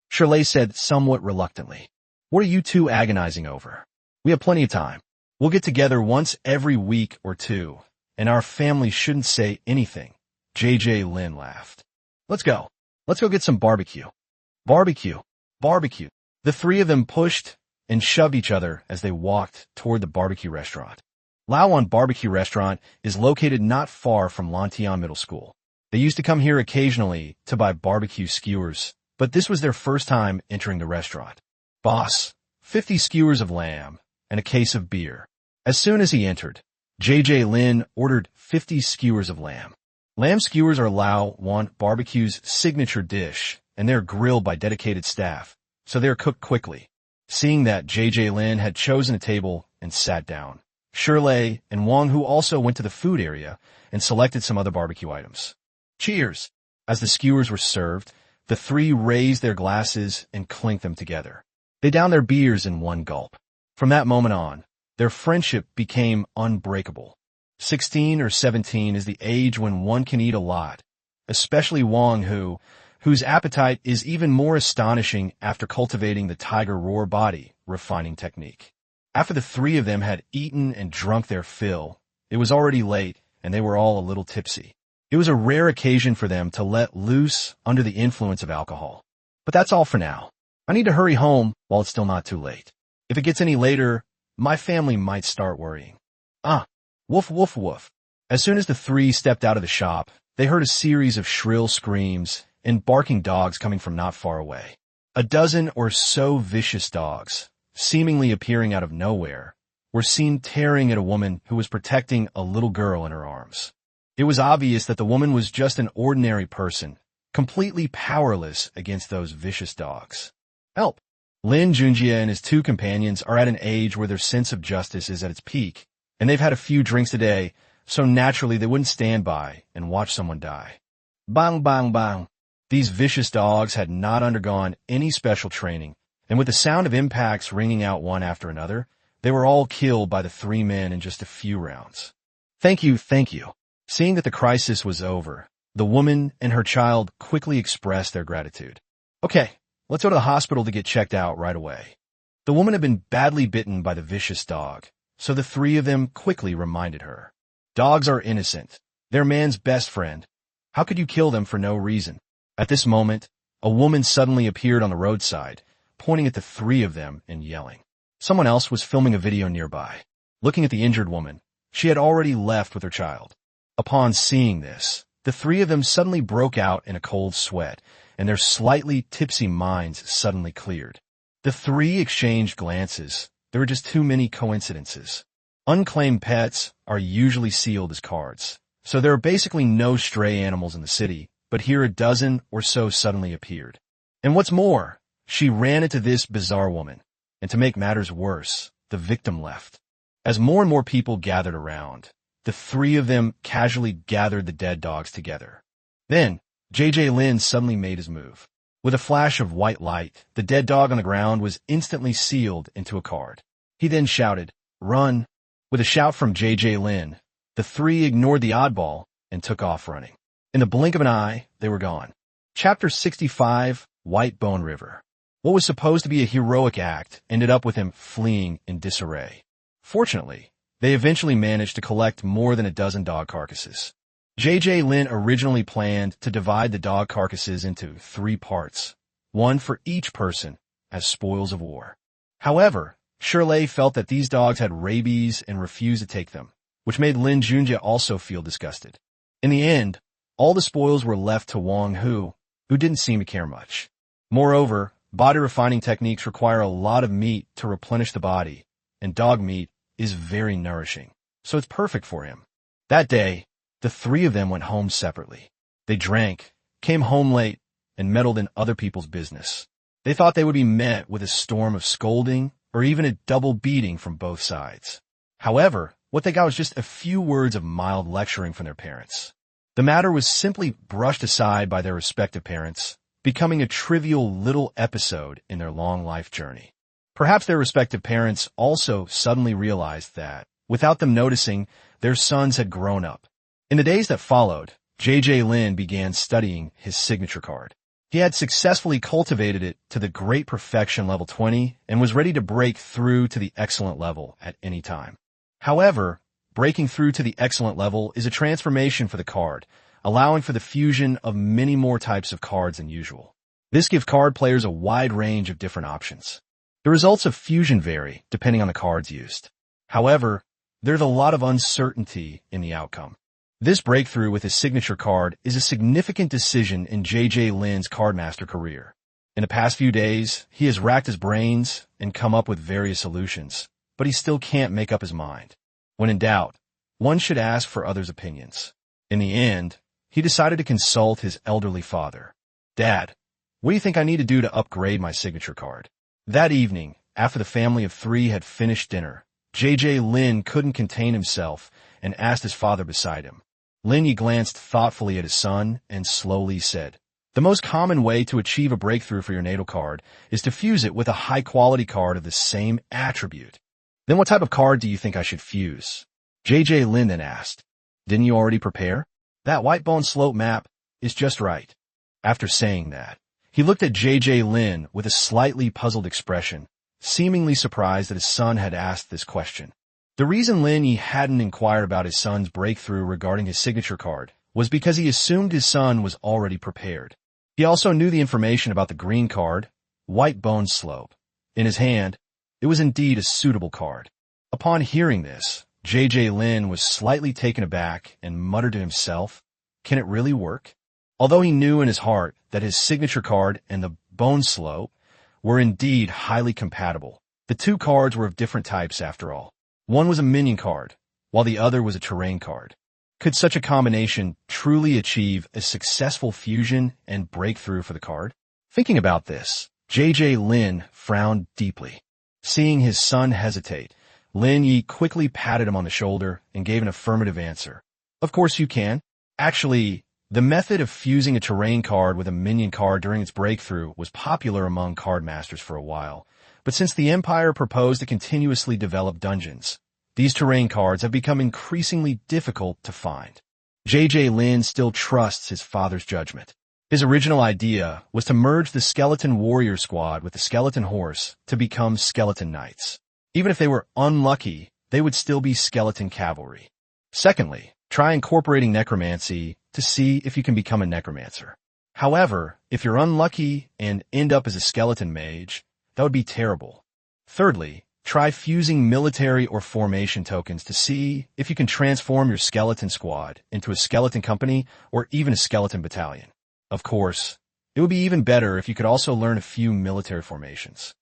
Shirley said somewhat reluctantly. What are you two agonizing over? We have plenty of time. We'll get together once every week or two, and our family shouldn't say anything. JJ Lin laughed. Let's go. Let's go get some barbecue. Barbecue. Barbecue. The three of them pushed and shoved each other as they walked toward the barbecue restaurant. Laowan Barbecue Restaurant is located not far from Lantian Middle School. They used to come here occasionally to buy barbecue skewers, but this was their first time entering the restaurant. Boss, 50 skewers of lamb and a case of beer. As soon as he entered, JJ Lin ordered 50 skewers of lamb. Lamb skewers are Laowan Barbecue's signature dish, and they're grilled by dedicated staff, so they're cooked quickly. Seeing that JJ Lin had chosen a table and sat down, Shirley and Wang Hu also went to the food area and selected some other barbecue items. Cheers! As the skewers were served, the three raised their glasses and clinked them together. They downed their beers in one gulp. From that moment on, their friendship became unbreakable. 16 or 17 is the age when one can eat a lot, especially Wang Hu, whose appetite is even more astonishing after cultivating the tiger roar body refining technique. After the three of them had eaten and drunk their fill, it was already late and they were all a little tipsy. It was a rare occasion for them to let loose under the influence of alcohol. But that's all for now. I need to hurry home while it's still not too late. If it gets any later, my family might start worrying. Woof woof woof. As soon as the three stepped out of the shop, they heard a series of shrill screams and barking dogs coming from not far away. A dozen or so vicious dogs, seemingly appearing out of nowhere, were seen tearing at a woman who was protecting a little girl in her arms. It was obvious that the woman was just an ordinary person, completely powerless against those vicious dogs. Help! Lin Junjie and his two companions are at an age where their sense of justice is at its peak, and they've had a few drinks a day, so naturally they wouldn't stand by and watch someone die. Bang, bang, bang. These vicious dogs had not undergone any special training, and with the sound of impacts ringing out one after another, they were all killed by the three men in just a few rounds. Thank you, thank you. Seeing that the crisis was over, the woman and her child quickly expressed their gratitude. Okay, let's go to the hospital to get checked out right away. The woman had been badly bitten by the vicious dog, so the three of them quickly reminded her. Dogs are innocent. They're man's best friend. How could you kill them for no reason? At this moment, a woman suddenly appeared on the roadside, pointing at the three of them and yelling. Someone else was filming a video nearby. Looking at the injured woman, she had already left with her child. Upon seeing this, the three of them suddenly broke out in a cold sweat, and their slightly tipsy minds suddenly cleared. The three exchanged glances. There were just too many coincidences. Unclaimed pets are usually sealed as cards, so there are basically no stray animals in the city, but here a dozen or so suddenly appeared. And what's more, she ran into this bizarre woman, and to make matters worse, the victim left. As more and more people gathered around, the three of them casually gathered the dead dogs together. Then, JJ Lin suddenly made his move. With a flash of white light, the dead dog on the ground was instantly sealed into a card. He then shouted, "Run!" With a shout from JJ Lin, the three ignored the oddball and took off running. In the blink of an eye, they were gone. Chapter 65, White Bone River. What was supposed to be a heroic act ended up with him fleeing in disarray. Fortunately, they eventually managed to collect more than a dozen dog carcasses. JJ Lin originally planned to divide the dog carcasses into 3 parts, one for each person, as spoils of war. However, Shirley felt that these dogs had rabies and refused to take them, which made Lin Junjie also feel disgusted. In the end, all the spoils were left to Wang Hu, who didn't seem to care much. Moreover, body refining techniques require a lot of meat to replenish the body, and dog meat is very nourishing, so it's perfect for him. That day, the three of them went home separately. They drank, came home late, and meddled in other people's business. They thought they would be met with a storm of scolding or even a double beating from both sides. However, what they got was just a few words of mild lecturing from their parents. The matter was simply brushed aside by their respective parents, becoming a trivial little episode in their long life journey. Perhaps their respective parents also suddenly realized that, without them noticing, their sons had grown up. In the days that followed, JJ Lin began studying his signature card. He had successfully cultivated it to the great perfection level 20 and was ready to break through to the excellent level at any time. However, breaking through to the excellent level is a transformation for the card, allowing for the fusion of many more types of cards than usual. This gives card players a wide range of different options. The results of fusion vary depending on the cards used. However, there's a lot of uncertainty in the outcome. This breakthrough with his signature card is a significant decision in JJ Lin's Cardmaster career. In the past few days, he has racked his brains and come up with various solutions, but he still can't make up his mind. When in doubt, one should ask for others' opinions. In the end, he decided to consult his elderly father. "Dad, what do you think I need to do to upgrade my signature card?" That evening, after the family of three had finished dinner, JJ Lin couldn't contain himself and asked his father beside him. Lin glanced thoughtfully at his son and slowly said, "The most common way to achieve a breakthrough for your natal card is to fuse it with a high-quality card of the same attribute." "Then what type of card do you think I should fuse?" JJ Lin then asked. "Didn't you already prepare? That white bone slope map is just right." After saying that, he looked at JJ Lin with a slightly puzzled expression, seemingly surprised that his son had asked this question. The reason Lin Yi hadn't inquired about his son's breakthrough regarding his signature card was because he assumed his son was already prepared. He also knew the information about the green card, White Bone Slope. In his hand, it was indeed a suitable card. Upon hearing this, JJ Lin was slightly taken aback and muttered to himself, "Can it really work?" Although he knew in his heart that his signature card and the Bone Slope were indeed highly compatible, the two cards were of different types after all. One was a minion card, while the other was a terrain card. Could such a combination truly achieve a successful fusion and breakthrough for the card? Thinking about this, JJ Lin frowned deeply. Seeing his son hesitate, Lin Yi quickly patted him on the shoulder and gave an affirmative answer. "Of course you can. Actually, the method of fusing a terrain card with a minion card during its breakthrough was popular among card masters for a while, but since the Empire proposed to continuously develop dungeons, these terrain cards have become increasingly difficult to find." JJ Lin still trusts his father's judgment. His original idea was to merge the Skeleton Warrior Squad with the Skeleton Horse to become Skeleton Knights. Even if they were unlucky, they would still be Skeleton Cavalry. Secondly, try incorporating necromancy to see if you can become a necromancer. However, if you're unlucky and end up as a skeleton mage, that would be terrible. Thirdly, try fusing military or formation tokens to see if you can transform your skeleton squad into a skeleton company or even a skeleton battalion. Of course, it would be even better if you could also learn a few military formations.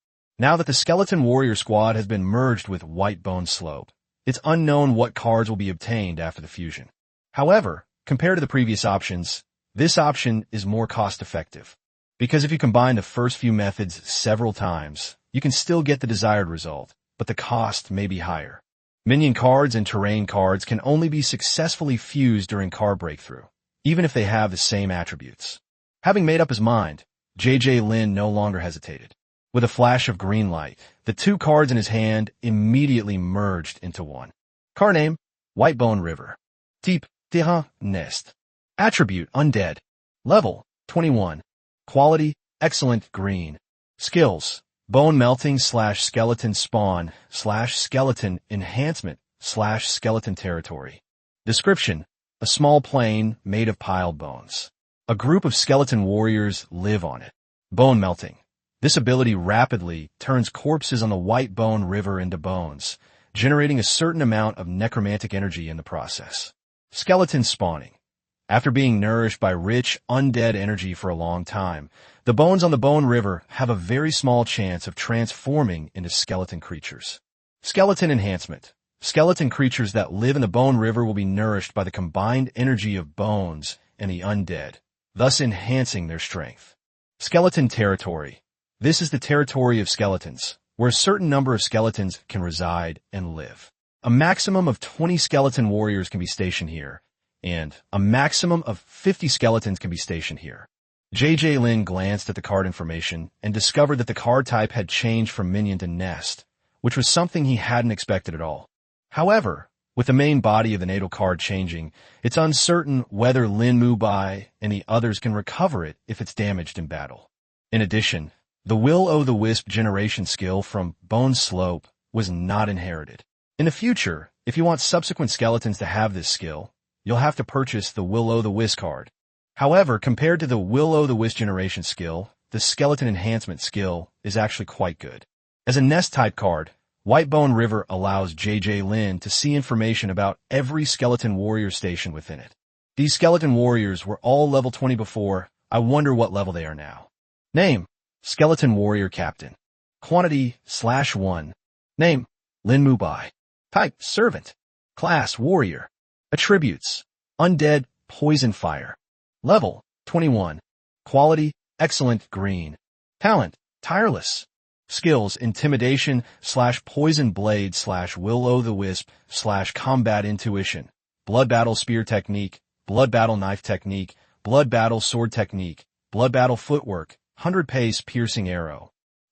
Now that the Skeleton Warrior Squad has been merged with White Bone Slope, it's unknown what cards will be obtained after the fusion. However, compared to the previous options, this option is more cost-effective. Because if you combine the first few methods several times, you can still get the desired result, but the cost may be higher. Minion cards and terrain cards can only be successfully fused during card breakthrough, even if they have the same attributes. Having made up his mind, JJ Lin no longer hesitated. With a flash of green light, the two cards in his hand immediately merged into one. Card name, Whitebone River. Type, Terrain Nest. Attribute, Undead. Level, 21. Quality, Excellent Green. Skills, Bone Melting / Skeleton Spawn / Skeleton Enhancement / Skeleton Territory. Description, a small plain made of piled bones. A group of skeleton warriors live on it. Bone Melting. This ability rapidly turns corpses on the White Bone River into bones, generating a certain amount of necromantic energy in the process. Skeleton Spawning. After being nourished by rich, undead energy for a long time, the bones on the Bone River have a very small chance of transforming into skeleton creatures. Skeleton Enhancement. Skeleton creatures that live in the Bone River will be nourished by the combined energy of bones and the undead, thus enhancing their strength. Skeleton Territory. This is the territory of skeletons, where a certain number of skeletons can reside and live. A maximum of 20 skeleton warriors can be stationed here, and a maximum of 50 skeletons can be stationed here. JJ Lin glanced at the card information and discovered that the card type had changed from minion to nest, which was something he hadn't expected at all. However, with the main body of the natal card changing, it's uncertain whether Lin Mubai and the others can recover it if it's damaged in battle. In addition, the the-wisp generation skill from Bone Slope was not inherited. In the future, If you want subsequent skeletons to have this skill, you'll have to purchase the will-o'-the-wisp card. However, compared to the will-o'-the-wisp generation skill, the skeleton enhancement skill is actually quite good. As a nest-type card, Whitebone River allows JJ Lin to see information about every skeleton warrior station within it. These skeleton warriors were all level 20 before. I wonder what level they are now. Name: Skeleton Warrior Captain. Quantity /1. Name: Lin Junjie. Type: Servant. Class: Warrior. Attributes: Undead, Poison Fire. Level: 21. Quality: Excellent Green. Talent: Tireless. Skills: Intimidation / Poison Blade / Will-o'-the-Wisp / Combat Intuition. Blood Battle Spear Technique. Blood Battle Knife Technique. Blood Battle Sword Technique. Blood Battle Footwork. 100 Pace Piercing Arrow.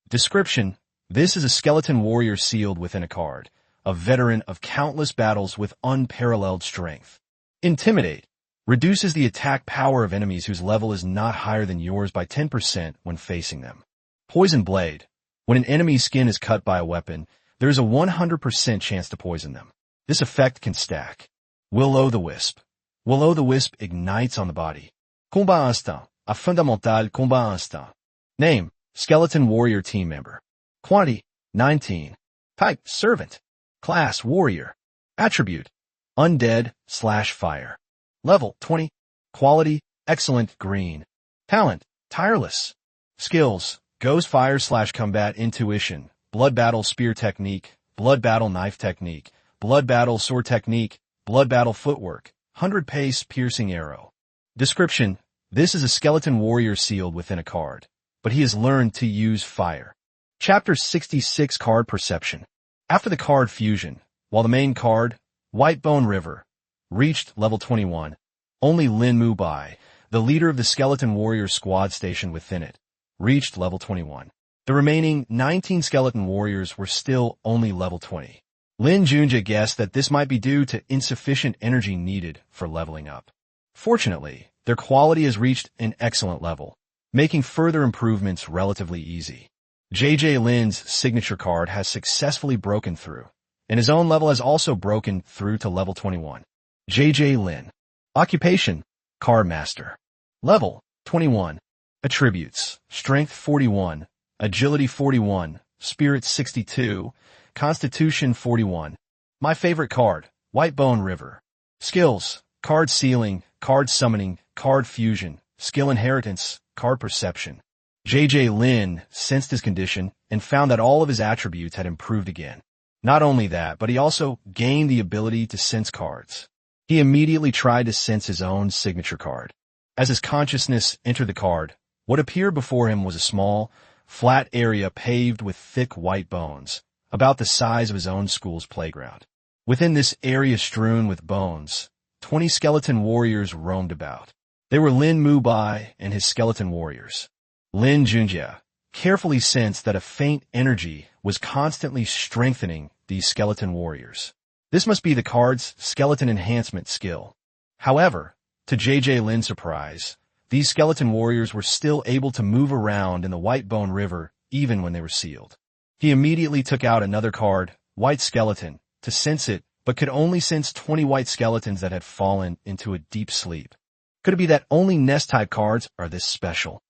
Description: This is a skeleton warrior sealed within a card, a veteran of countless battles with unparalleled strength. Intimidate: reduces the attack power of enemies whose level is not higher than yours by 10% when facing them. Poison Blade: when an enemy's skin is cut by a weapon, there is a 100% chance to poison them. This effect can stack. Will-o'-the-Wisp: Will-o'-the-Wisp ignites on the body. Combat Instinct: a fundamental combat instinct. Name: Skeleton Warrior Team Member. Quantity: 19. Type: Servant. Class: Warrior. Attribute: Undead / Fire. Level: 20. Quality: Excellent Green. Talent: Tireless. Skills: Ghost Fire / Combat Intuition. Blood Battle Spear Technique. Blood Battle Knife Technique. Blood Battle Sword Technique. Blood Battle Footwork. 100 Pace Piercing Arrow. Description: This is a skeleton warrior sealed within a card, but he has learned to use fire. Chapter 66 Card Perception. After the card fusion, while the main card, Whitebone River, reached level 21, only Lin Junjie, the leader of the skeleton warrior squad stationed within it, reached level 21. The remaining 19 skeleton warriors were still only level 20. Lin Junjie guessed that this might be due to insufficient energy needed for leveling up. Fortunately, their quality has reached an excellent level, making further improvements relatively easy. JJ Lin's signature card has successfully broken through, and his own level has also broken through to level 21. JJ Lin. Occupation: Card Master. Level: 21. Attributes: Strength 41, Agility 41, Spirit 62, Constitution 41. My favorite card: Whitebone River. Skills: Card Sealing, Card Summoning, Card Fusion, Skill Inheritance, Card Perception. JJ Lin sensed his condition and found that all of his attributes had improved again. Not only that, but he also gained the ability to sense cards. He immediately tried to sense his own signature card. As his consciousness entered the card, what appeared before him was a small, flat area paved with thick white bones, about the size of his own school's playground. Within this area strewn with bones, 20 skeleton warriors roamed about. They were Lin Junjie and his skeleton warriors. Lin Junjie carefully sensed that a faint energy was constantly strengthening these skeleton warriors. This must be the card's skeleton enhancement skill. However, to JJ Lin's surprise, these skeleton warriors were still able to move around in the Whitebone River even when they were sealed. He immediately took out another card, White Skeleton, to sense it, but could only sense 20 white skeletons that had fallen into a deep sleep. Could it be that only nest-type cards are this special?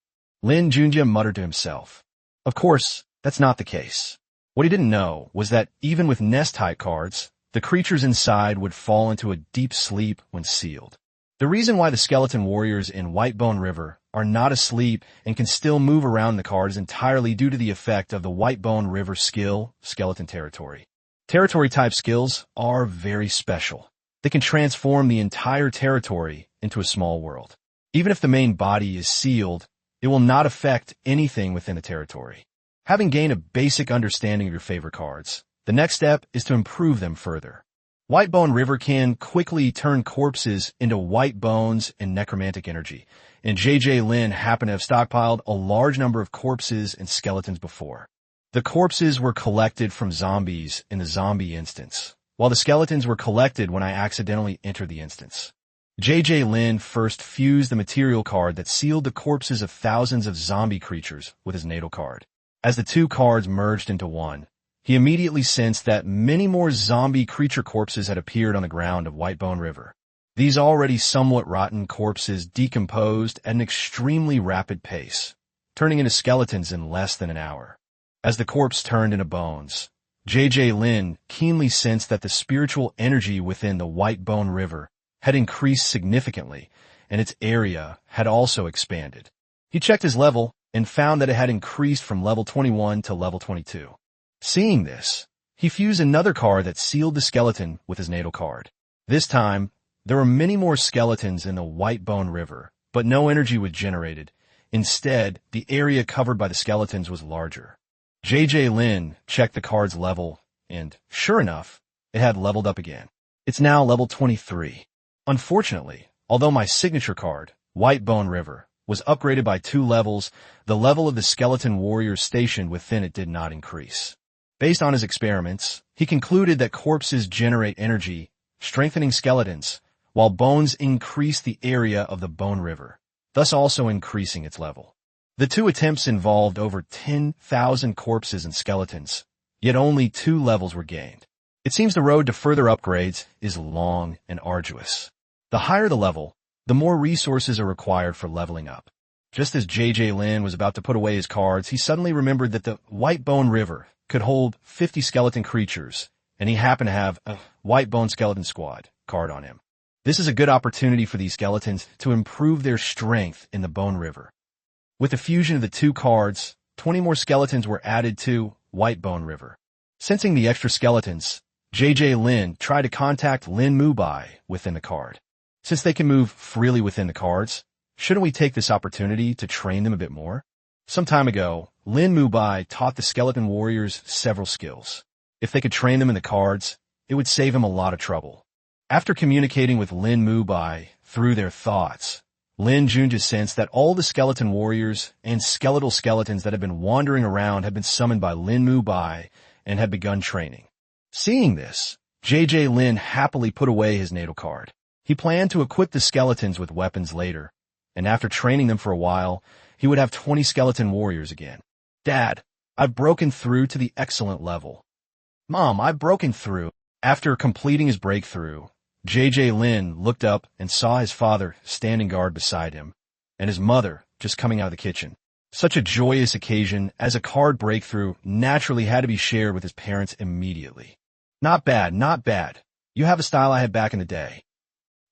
Lin Junjie muttered to himself. Of course, that's not the case. What he didn't know was that even with nest-type cards, the creatures inside would fall into a deep sleep when sealed. The reason why the skeleton warriors in Whitebone River are not asleep and can still move around the card is entirely due to the effect of the Whitebone River skill, Skeleton Territory. Territory-type skills are very special. They can transform the entire territory into a small world. Even if the main body is sealed, it will not affect anything within the territory. Having gained a basic understanding of your favorite cards, the next step is to improve them further. Whitebone River can quickly turn corpses into white bones and necromantic energy, and JJ Lin happened to have stockpiled a large number of corpses and skeletons before. The corpses were collected from zombies in the zombie instance, while the skeletons were collected when I accidentally entered the instance. JJ Lin first fused the material card that sealed the corpses of thousands of zombie creatures with his natal card. As the two cards merged into one, he immediately sensed that many more zombie creature corpses had appeared on the ground of Whitebone River. These already somewhat rotten corpses decomposed at an extremely rapid pace, turning into skeletons in less than an hour. As the corpse turned into bones, J.J. Lin keenly sensed that the spiritual energy within the Whitebone River had increased significantly, and its area had also expanded. He checked his level and found that it had increased from level 21 to level 22. Seeing this, he fused another card that sealed the skeleton with his natal card. This time, there were many more skeletons in the Whitebone River, but no energy was generated. Instead, the area covered by the skeletons was larger. J.J. Lin checked the card's level, and, sure enough, it had leveled up again. It's now level 23. Unfortunately, although my signature card, Whitebone River, was upgraded by 2 levels, the level of the skeleton warriors stationed within it did not increase. Based on his experiments, he concluded that corpses generate energy, strengthening skeletons, while bones increase the area of the Bone River, thus also increasing its level. The 2 attempts involved over 10,000 corpses and skeletons, yet only 2 levels were gained. It seems the road to further upgrades is long and arduous. The higher the level, the more resources are required for leveling up. Just as J.J. Lin was about to put away his cards, he suddenly remembered that the Whitebone River could hold 50 skeleton creatures, and he happened to have a Whitebone Skeleton Squad card on him. This is a good opportunity for these skeletons to improve their strength in the Bone River. With the fusion of the 2 cards, 20 more skeletons were added to Whitebone River. Sensing the extra skeletons, J.J. Lin tried to contact Lin Mubai within the card. Since they can move freely within the cards, shouldn't we take this opportunity to train them a bit more? Some time ago, Lin Mubai taught the skeleton warriors several skills. If they could train them in the cards, it would save him a lot of trouble. After communicating with Lin Mubai through their thoughts, Lin Junjie sensed that all the skeleton warriors and skeletal skeletons that had been wandering around had been summoned by Lin Mubai and had begun training. Seeing this, J.J. Lin happily put away his natal card. He planned to equip the skeletons with weapons later, and after training them for a while, he would have 20 skeleton warriors again. Dad, I've broken through to the excellent level. Mom, I've broken through. After completing his breakthrough, J.J. Lin looked up and saw his father standing guard beside him, and his mother just coming out of the kitchen. Such a joyous occasion as a card breakthrough naturally had to be shared with his parents immediately. Not bad, not bad. You have a style I had back in the day.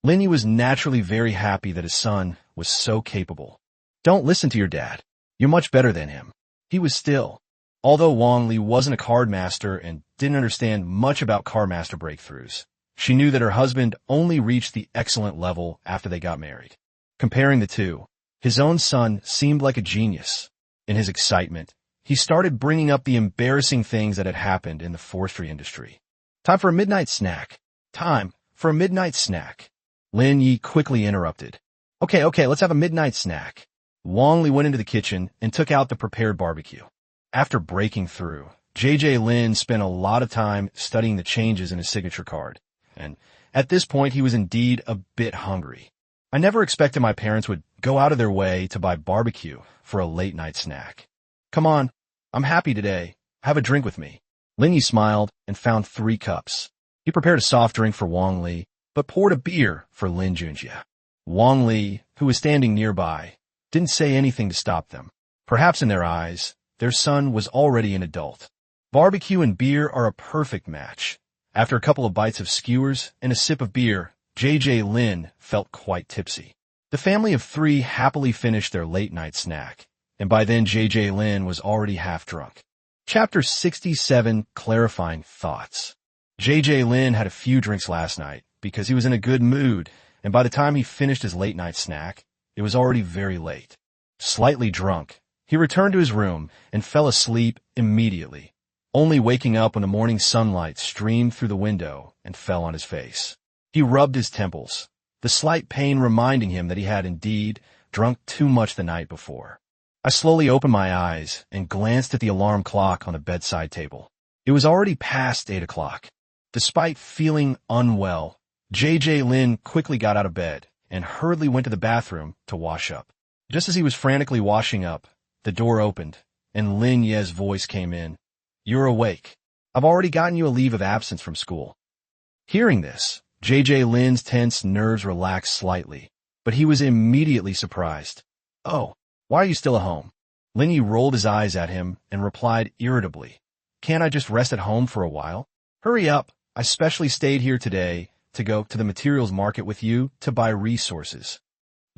Linny was naturally very happy that his son was so capable. Don't listen to your dad. You're much better than him. He was still. Although Wang Li wasn't a card master and didn't understand much about card master breakthroughs, she knew that her husband only reached the excellent level after they got married. Comparing the two, his own son seemed like a genius. In his excitement, he started bringing up the embarrassing things that had happened in the forestry industry. Time for a midnight snack. Time for a midnight snack. Lin Yi quickly interrupted. Okay, let's have a midnight snack. Wang Li went into the kitchen and took out the prepared barbecue. After breaking through, J.J. Lin spent a lot of time studying the changes in his signature card, and at this point he was indeed a bit hungry. I never expected my parents would go out of their way to buy barbecue for a late-night snack. Come on, I'm happy today. Have a drink with me. Lin Yi smiled and found 3 cups. He prepared a soft drink for Wang Li, but poured a beer for Lin Junjie. Wang Li, who was standing nearby, didn't say anything to stop them. Perhaps in their eyes, their son was already an adult. Barbecue and beer are a perfect match. After a couple of bites of skewers and a sip of beer, J.J. Lin felt quite tipsy. The family of 3 happily finished their late-night snack, and by then J.J. Lin was already half drunk. Chapter 67, Clarifying Thoughts. J.J. Lin had a few drinks last night because he was in a good mood, and by the time he finished his late-night snack, it was already very late. Slightly drunk, he returned to his room and fell asleep immediately, only waking up when the morning sunlight streamed through the window and fell on his face. He rubbed his temples, the slight pain reminding him that he had indeed drunk too much the night before. I slowly opened my eyes and glanced at the alarm clock on the bedside table. It was already past 8 o'clock. Despite feeling unwell, J.J. Lin quickly got out of bed and hurriedly went to the bathroom to wash up. Just as he was frantically washing up, the door opened, and Lin Ye's voice came in. You're awake. I've already gotten you a leave of absence from school. Hearing this, JJ Lin's tense nerves relaxed slightly, but he was immediately surprised. Oh, why are you still at home? Lin Yi rolled his eyes at him and replied irritably. Can't I just rest at home for a while? Hurry up, I specially stayed here today to go to the materials market with you to buy resources.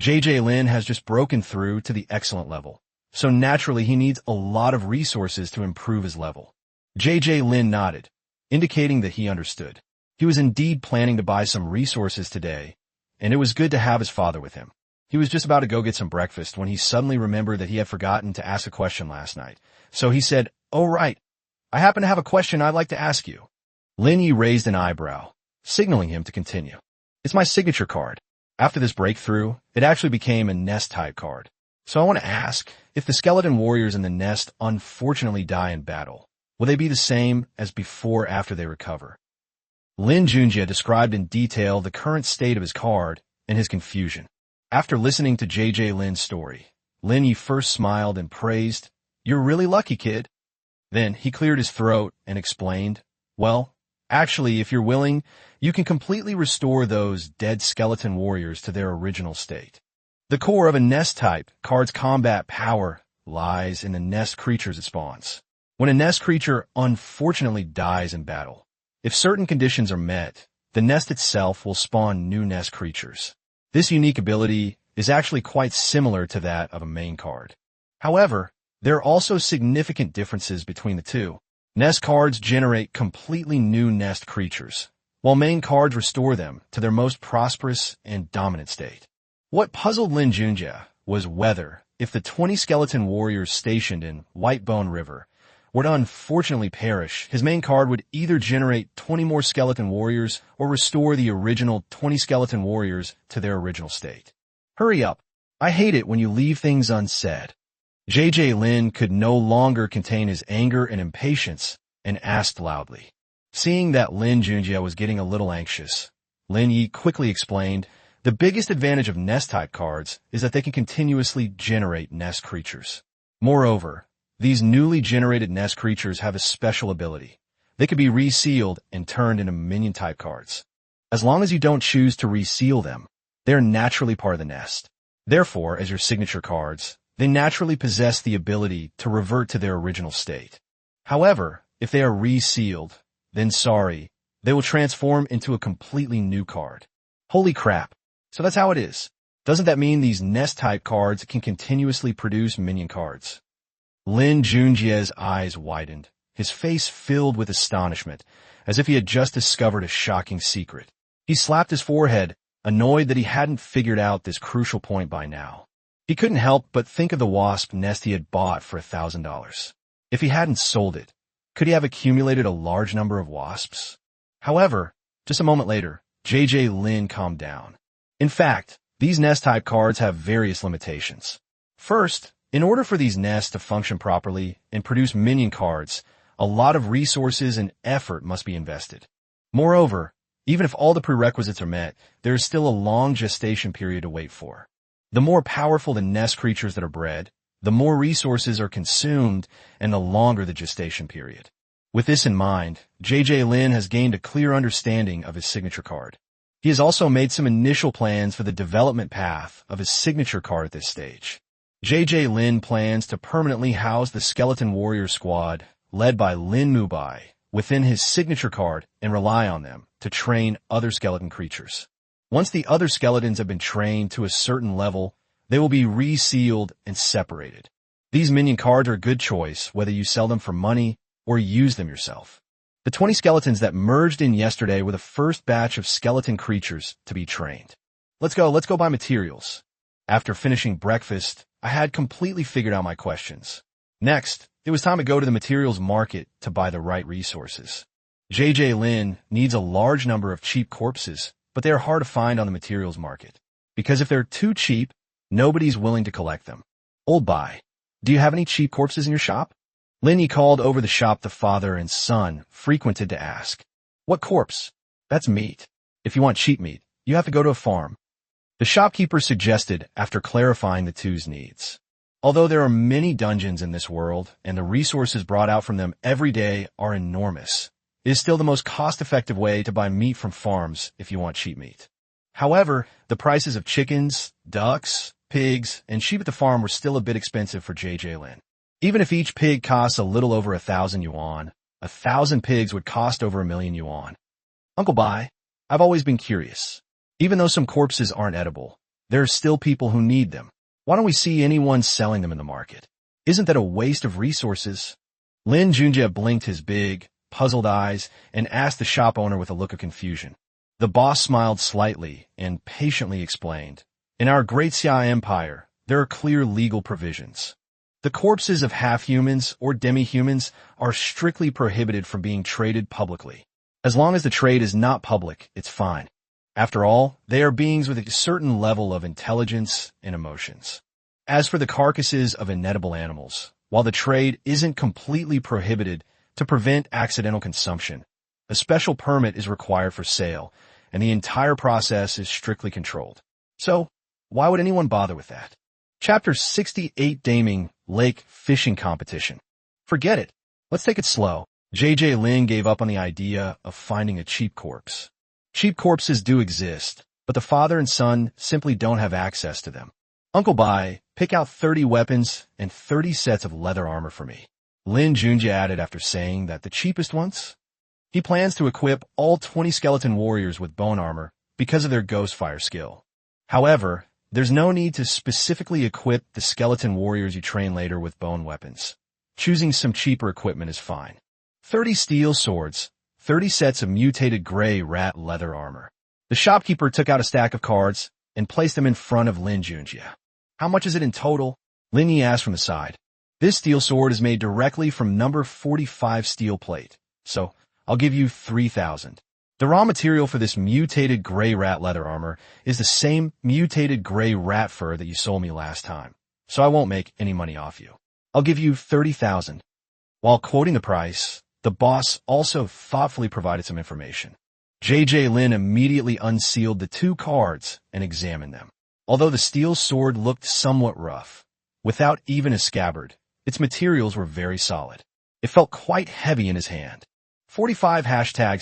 JJ Lin has just broken through to the excellent level, so naturally he needs a lot of resources to improve his level. JJ Lin nodded, indicating that he understood. He was indeed planning to buy some resources today, and it was good to have his father with him. He was just about to go get some breakfast when he suddenly remembered that he had forgotten to ask a question last night. So he said, Oh right, I happen to have a question I'd like to ask you. Lin Yi raised an eyebrow, signaling him to continue. It's my signature card. After this breakthrough, it actually became a nest-type card. So I want to ask, if the skeleton warriors in the nest unfortunately die in battle, will they be the same as before after they recover? Lin Junjie described in detail the current state of his card and his confusion. After listening to JJ Lin's story, Lin Yi first smiled and praised, You're really lucky, kid. Then he cleared his throat and explained, Well, actually, if you're willing, you can completely restore those dead skeleton warriors to their original state. The core of a nest-type card's combat power lies in the nest creatures it spawns. When a nest creature unfortunately dies in battle, if certain conditions are met, the nest itself will spawn new nest creatures. This unique ability is actually quite similar to that of a main card. However, there are also significant differences between the two. Nest cards generate completely new nest creatures, while main cards restore them to their most prosperous and dominant state. What puzzled Lin Junjie was whether, if the 20 skeleton warriors stationed in Whitebone River were to unfortunately perish, his main card would either generate 20 more skeleton warriors or restore the original 20 skeleton warriors to their original state. Hurry up. I hate it when you leave things unsaid. JJ Lin could no longer contain his anger and impatience and asked loudly. Seeing that Lin Junjie was getting a little anxious, Lin Yi quickly explained, the biggest advantage of nest-type cards is that they can continuously generate nest creatures. Moreover, these newly generated nest creatures have a special ability. They could be resealed and turned into minion-type cards. As long as you don't choose to reseal them, they are naturally part of the nest. Therefore, as your signature cards, they naturally possess the ability to revert to their original state. However, if they are resealed, then sorry, they will transform into a completely new card. Holy crap. So that's how it is. Doesn't that mean these nest-type cards can continuously produce minion cards? Lin Junjie's eyes widened, his face filled with astonishment, as if he had just discovered a shocking secret. He slapped his forehead, annoyed that he hadn't figured out this crucial point by now. He couldn't help but think of the wasp nest he had bought for $1,000. If he hadn't sold it, could he have accumulated a large number of wasps? However, just a moment later, JJ Lin calmed down. In fact, these nest-type cards have various limitations. First, in order for these nests to function properly and produce minion cards, a lot of resources and effort must be invested. Moreover, even if all the prerequisites are met, there is still a long gestation period to wait for. The more powerful the nest creatures that are bred, the more resources are consumed and the longer the gestation period. With this in mind, JJ Lin has gained a clear understanding of his signature card. He has also made some initial plans for the development path of his signature card at this stage. JJ Lin plans to permanently house the Skeleton Warrior Squad, led by Lin Mubai, within his signature card and rely on them to train other skeleton creatures. Once the other skeletons have been trained to a certain level, they will be resealed and separated. These minion cards are a good choice whether you sell them for money or use them yourself. The 20 skeletons that merged in yesterday were the first batch of skeleton creatures to be trained. Let's go buy materials. After finishing breakfast, I had completely figured out my questions. Next, it was time to go to the materials market to buy the right resources. JJ Lin needs a large number of cheap corpses, but they are hard to find on the materials market. Because if they're too cheap, nobody's willing to collect them. Old Bai, do you have any cheap corpses in your shop? Lin Yi called over the shop the father and son frequented to ask. What corpse? That's meat. If you want cheap meat, you have to go to a farm. The shopkeeper suggested after clarifying the two's needs. Although there are many dungeons in this world, and the resources brought out from them every day are enormous, it is still the most cost-effective way to buy meat from farms if you want cheap meat. However, the prices of chickens, ducks, pigs, and sheep at the farm were still a bit expensive for JJ Lin. Even if each pig costs a little over 1,000 yuan, 1,000 pigs would cost over 1,000,000 yuan. Uncle Bai, I've always been curious. Even though some corpses aren't edible, there are still people who need them. Why don't we see anyone selling them in the market? Isn't that a waste of resources? Lin Junjie blinked his big, puzzled eyes and asked the shop owner with a look of confusion. The boss smiled slightly and patiently explained, "In our Great Xia Empire, there are clear legal provisions. The corpses of half-humans or demi-humans are strictly prohibited from being traded publicly. As long as the trade is not public, it's fine. After all, they are beings with a certain level of intelligence and emotions. As for the carcasses of inedible animals, while the trade isn't completely prohibited to prevent accidental consumption, a special permit is required for sale, and the entire process is strictly controlled. So, why would anyone bother with that?" Chapter 68 Daming Lake Fishing Competition. Forget it. Let's take it slow. JJ Lin gave up on the idea of finding a cheap corpse. Cheap corpses do exist, but the father and son simply don't have access to them. "Uncle Bai, pick out 30 weapons and 30 sets of leather armor for me," Lin Junjie added after saying that the cheapest ones? He plans to equip all 20 skeleton warriors with bone armor because of their ghost fire skill. However, there's no need to specifically equip the skeleton warriors you train later with bone weapons. Choosing some cheaper equipment is fine. 30 steel swords, 30 sets of mutated gray rat leather armor. The shopkeeper took out a stack of cards and placed them in front of Lin Junjie. "How much is it in total?" Lin Yi asked from the side. "This steel sword is made directly from number 45 steel plate, so I'll give you 3,000. The raw material for this mutated gray rat leather armor is the same mutated gray rat fur that you sold me last time, so I won't make any money off you. I'll give you 30,000. While quoting the price, the boss also thoughtfully provided some information. JJ Lin immediately unsealed the 2 cards and examined them. Although the steel sword looked somewhat rough, without even a scabbard, its materials were very solid. It felt quite heavy in his hand. 45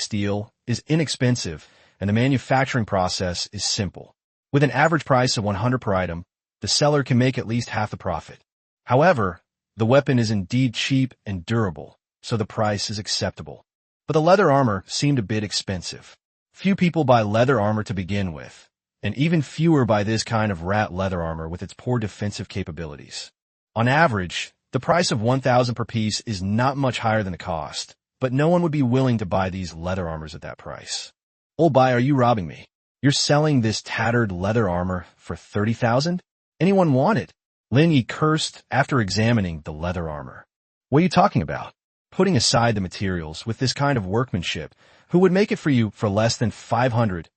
#steel is inexpensive, and the manufacturing process is simple. With an average price of 100 per item, the seller can make at least half the profit. However, the weapon is indeed cheap and durable, so the price is acceptable. But the leather armor seemed a bit expensive. Few people buy leather armor to begin with, and even fewer buy this kind of rat leather armor with its poor defensive capabilities. On average, the price of 1,000 per piece is not much higher than the cost, but no one would be willing to buy these leather armors at that price. "Old Bai, are you robbing me? You're selling this tattered leather armor for 30,000? Anyone want it?" Lin Yi cursed after examining the leather armor. "What are you talking about? Putting aside the materials with this kind of workmanship, who would make it for you for less than 500?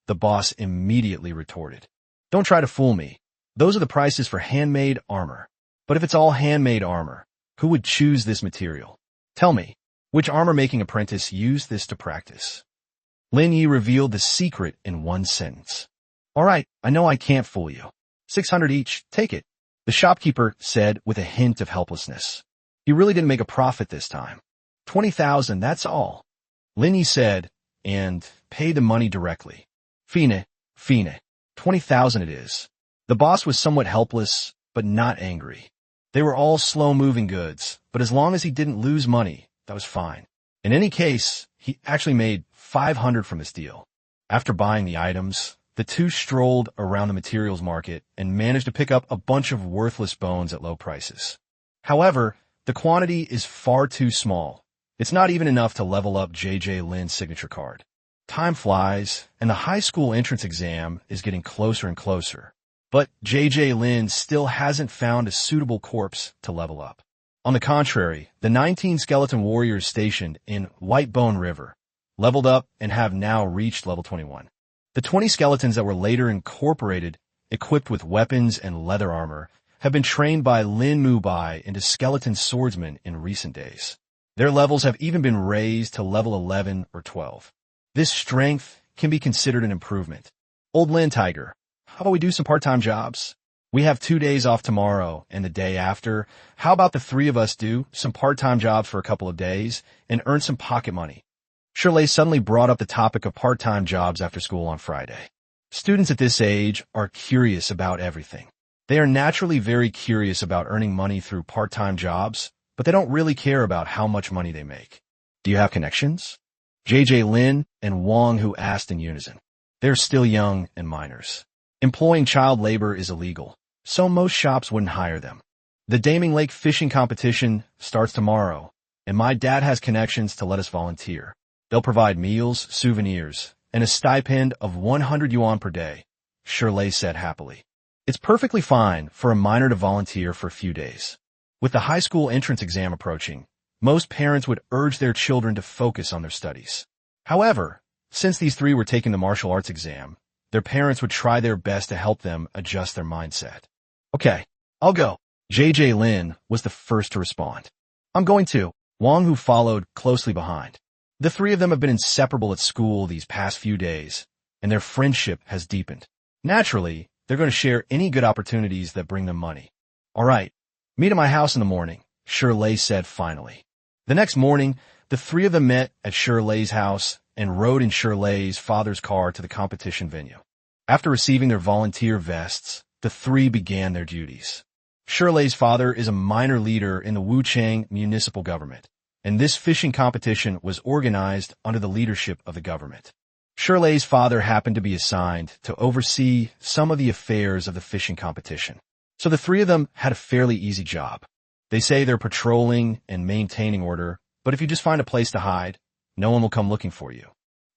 The boss immediately retorted. "Don't try to fool me. Those are the prices for handmade armor. But if it's all handmade armor, who would choose this material? Tell me, which armor-making apprentice used this to practice?" Lin Yi revealed the secret in one sentence. "All right, I know I can't fool you. 600 each, take it," the shopkeeper said with a hint of helplessness. He really didn't make a profit this time. 20,000, that's all, Lin Yi said, and pay the money directly. Fine, 20,000 it is. The boss was somewhat helpless, but not angry. They were all slow-moving goods, but as long as he didn't lose money, that was fine. In any case, he actually made 500 from this deal. After buying the items, the two strolled around the materials market and managed to pick up a bunch of worthless bones at low prices. However, the quantity is far too small. It's not even enough to level up JJ Lin's signature card. Time flies, and the high school entrance exam is getting closer and closer. But JJ Lin still hasn't found a suitable corpse to level up. On the contrary, the 19 skeleton warriors stationed in White Bone River leveled up and have now reached level 21. The 20 skeletons that were later incorporated, equipped with weapons and leather armor, have been trained by Lin Mubai into skeleton swordsmen in recent days. Their levels have even been raised to level 11 or 12. This strength can be considered an improvement. Old Lin Tiger, how about we do some part-time jobs? We have 2 days off tomorrow and the day after. How about the three of us do some part-time jobs for a couple of days and earn some pocket money? Shirley suddenly brought up the topic of part-time jobs after school on Friday. Students at this age are curious about everything. They are naturally very curious about earning money through part-time jobs, but they don't really care about how much money they make. Do you have connections? JJ, Lin, and Wong, who asked in unison. They're still young and minors. Employing child labor is illegal, so most shops wouldn't hire them. The Daming Lake fishing competition starts tomorrow, and my dad has connections to let us volunteer. They'll provide meals, souvenirs, and a stipend of 100 yuan per day, Shirley said happily. It's perfectly fine for a minor to volunteer for a few days. With the high school entrance exam approaching, most parents would urge their children to focus on their studies. However, since these three were taking the martial arts exam, their parents would try their best to help them adjust their mindset. Okay, I'll go. JJ Lin was the first to respond. I'm going to. Wong, who followed closely behind. The three of them have been inseparable at school these past few days, and their friendship has deepened. Naturally, they're going to share any good opportunities that bring them money. All right, meet at my house in the morning, Shirley said finally. The next morning, the three of them met at Shirley's house and rode in Shirley's father's car to the competition venue. After receiving their volunteer vests, the three began their duties. Shirley's father is a minor leader in the Wuchang municipal government, and this fishing competition was organized under the leadership of the government. Shirley's father happened to be assigned to oversee some of the affairs of the fishing competition, so the three of them had a fairly easy job. They say they're patrolling and maintaining order, but if you just find a place to hide, no one will come looking for you.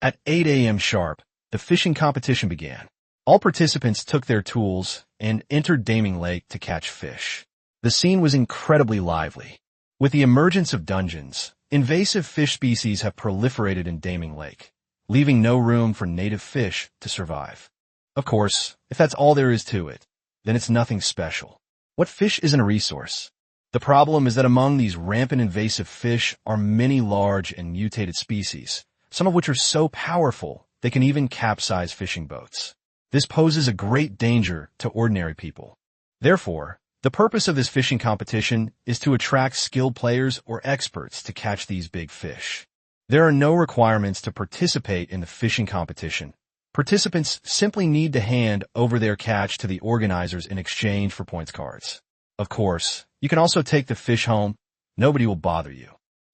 At 8 a.m. sharp, the fishing competition began. All participants took their tools and entered Daming Lake to catch fish. The scene was incredibly lively. With the emergence of dungeons, invasive fish species have proliferated in Daming Lake, leaving no room for native fish to survive. Of course, if that's all there is to it, then it's nothing special. What fish isn't a resource? The problem is that among these rampant invasive fish are many large and mutated species, some of which are so powerful they can even capsize fishing boats. This poses a great danger to ordinary people. Therefore, the purpose of this fishing competition is to attract skilled players or experts to catch these big fish. There are no requirements to participate in the fishing competition. Participants simply need to hand over their catch to the organizers in exchange for points cards. Of course, you can also take the fish home. Nobody will bother you.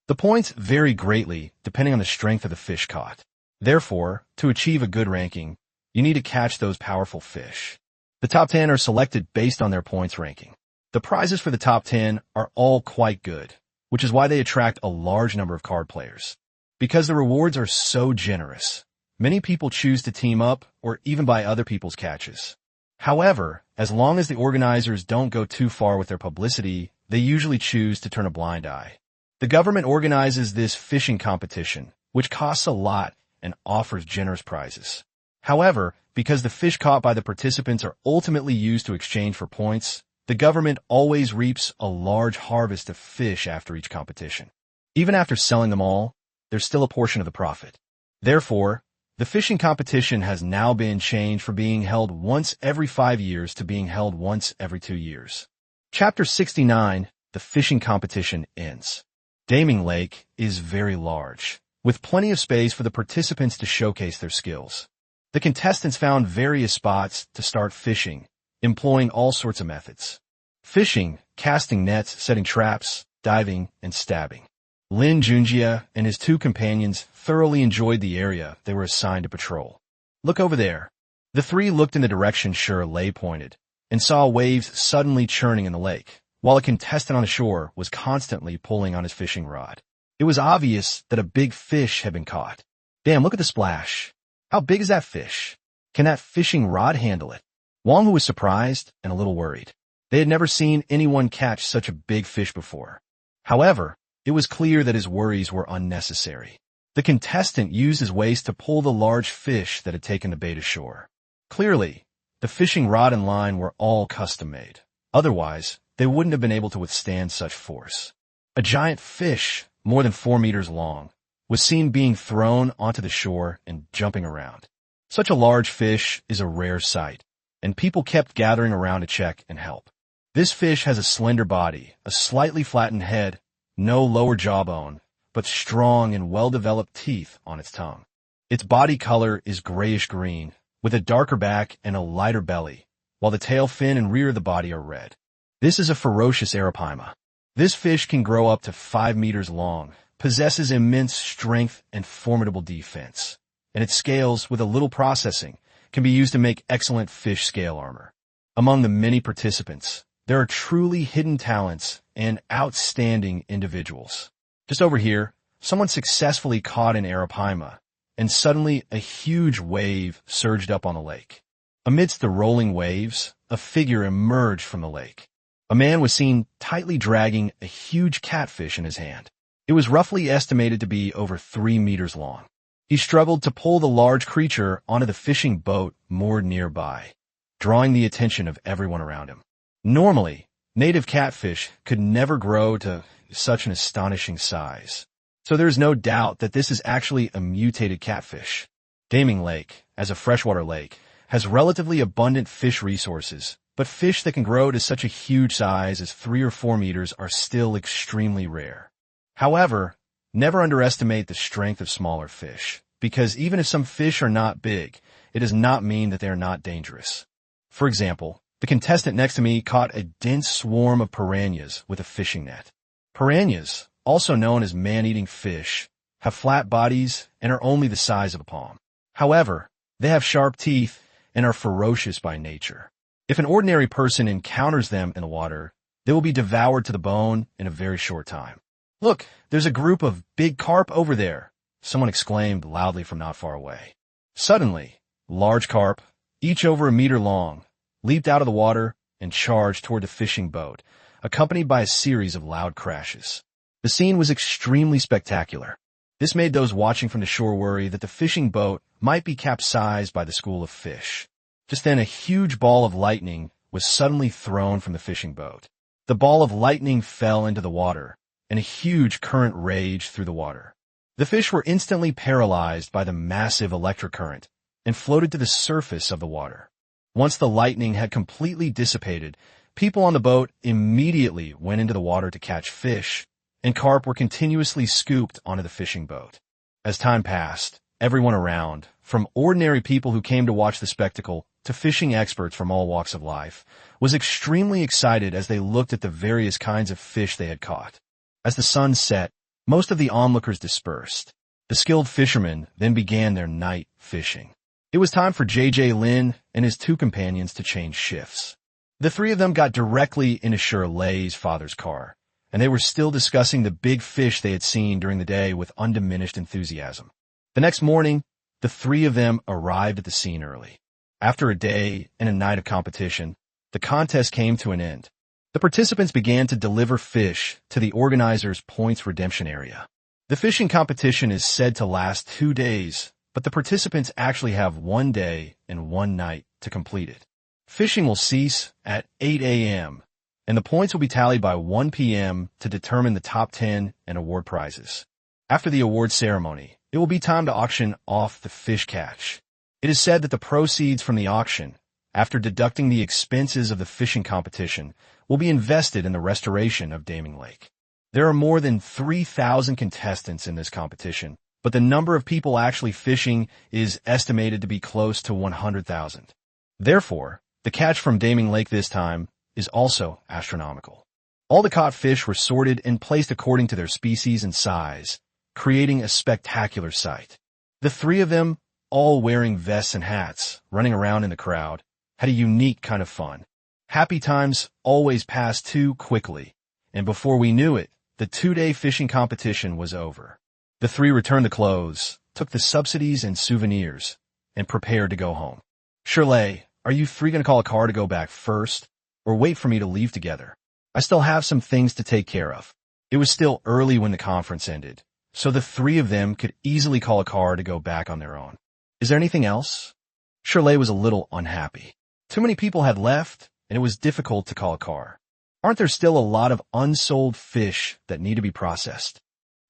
The points vary greatly depending on the strength of the fish caught. Therefore, to achieve a good ranking, you need to catch those powerful fish. The top 10 are selected based on their points ranking. The prizes for the top 10 are all quite good, which is why they attract a large number of card players. Because the rewards are so generous, many people choose to team up or even buy other people's catches. However, as long as the organizers don't go too far with their publicity, they usually choose to turn a blind eye. The government organizes this fishing competition, which costs a lot and offers generous prizes. However, because the fish caught by the participants are ultimately used to exchange for points, the government always reaps a large harvest of fish after each competition. Even after selling them all, there's still a portion of the profit. Therefore, the fishing competition has now been changed from being held once every 5 years to being held once every 2 years. Chapter 69, the fishing competition ends. Daming Lake is very large, with plenty of space for the participants to showcase their skills. The contestants found various spots to start fishing, employing all sorts of methods. Fishing, casting nets, setting traps, diving, and stabbing. Lin Junjie and his two companions thoroughly enjoyed the area they were assigned to patrol. Look over there. The three looked in the direction Shirley pointed and saw waves suddenly churning in the lake, while a contestant on the shore was constantly pulling on his fishing rod. It was obvious that a big fish had been caught. Damn, look at the splash. How big is that fish? Can that fishing rod handle it? Wong was surprised and a little worried. They had never seen anyone catch such a big fish before. However, it was clear that his worries were unnecessary. The contestant used his waist to pull the large fish that had taken the bait ashore. Clearly, the fishing rod and line were all custom-made. Otherwise, they wouldn't have been able to withstand such force. A giant fish, more than 4 meters long, was seen being thrown onto the shore and jumping around. Such a large fish is a rare sight, and people kept gathering around to check and help. This fish has a slender body, a slightly flattened head, no lower jawbone, but strong and well-developed teeth on its tongue. Its body color is grayish-green, with a darker back and a lighter belly, while the tail fin and rear of the body are red. This is a ferocious arapaima. This fish can grow up to 5 meters long, possesses immense strength and formidable defense, and its scales, with a little processing, can be used to make excellent fish scale armor. Among the many participants, there are truly hidden talents and outstanding individuals. Just over here, someone successfully caught an arapaima, and suddenly a huge wave surged up on the lake. Amidst the rolling waves, a figure emerged from the lake. A man was seen tightly dragging a huge catfish in his hand. It was roughly estimated to be over 3 meters long. He struggled to pull the large creature onto the fishing boat moored nearby, drawing the attention of everyone around him. Normally, native catfish could never grow to such an astonishing size, so there's no doubt that this is actually a mutated catfish. Daming Lake, as a freshwater lake, has relatively abundant fish resources, but fish that can grow to such a huge size as 3 or 4 meters are still extremely rare. However, never underestimate the strength of smaller fish, because even if some fish are not big, it does not mean that they are not dangerous. For example, the contestant next to me caught a dense swarm of piranhas with a fishing net. Piranhas, also known as man-eating fish, have flat bodies and are only the size of a palm. However, they have sharp teeth and are ferocious by nature. If an ordinary person encounters them in the water, they will be devoured to the bone in a very short time. "Look, there's a group of big carp over there," someone exclaimed loudly from not far away. Suddenly, large carp, each over a meter long, leaped out of the water and charged toward the fishing boat, accompanied by a series of loud crashes. The scene was extremely spectacular. This made those watching from the shore worry that the fishing boat might be capsized by the school of fish. Just then, a huge ball of lightning was suddenly thrown from the fishing boat. The ball of lightning fell into the water, and a huge current raged through the water. The fish were instantly paralyzed by the massive electric current and floated to the surface of the water. Once the lightning had completely dissipated, people on the boat immediately went into the water to catch fish, and carp were continuously scooped onto the fishing boat. As time passed, everyone around, from ordinary people who came to watch the spectacle to fishing experts from all walks of life, was extremely excited as they looked at the various kinds of fish they had caught. As the sun set, most of the onlookers dispersed. The skilled fishermen then began their night fishing. It was time for J.J. Lin and his 2 companions to change shifts. The 3 of them got directly into Shirley's father's car, and they were still discussing the big fish they had seen during the day with undiminished enthusiasm. The next morning, the 3 of them arrived at the scene early. After a day and a night of competition, the contest came to an end. The participants began to deliver fish to the organizers' points redemption area. The fishing competition is said to last 2 days, but the participants actually have 1 day and 1 night to complete it. Fishing will cease at 8 a.m., and the points will be tallied by 1 p.m. to determine the top 10 and award prizes. After the award ceremony, it will be time to auction off the fish catch. It is said that the proceeds from the auction, after deducting the expenses of the fishing competition, will be invested in the restoration of Daming Lake. There are more than 3,000 contestants in this competition, but the number of people actually fishing is estimated to be close to 100,000. Therefore, the catch from Daming Lake this time is also astronomical. All the caught fish were sorted and placed according to their species and size, creating a spectacular sight. The 3 of them, all wearing vests and hats, running around in the crowd, had a unique kind of fun. Happy times always passed too quickly, and before we knew it, the 2-day fishing competition was over. The 3 returned the clothes, took the subsidies and souvenirs, and prepared to go home. "Shirley, are you 3 going to call a car to go back first, or wait for me to leave together? I still have some things to take care of." It was still early when the conference ended, so the 3 of them could easily call a car to go back on their own. "Is there anything else?" Shirley was a little unhappy. Too many people had left, and it was difficult to call a car. Aren't there still a lot of unsold fish that need to be processed?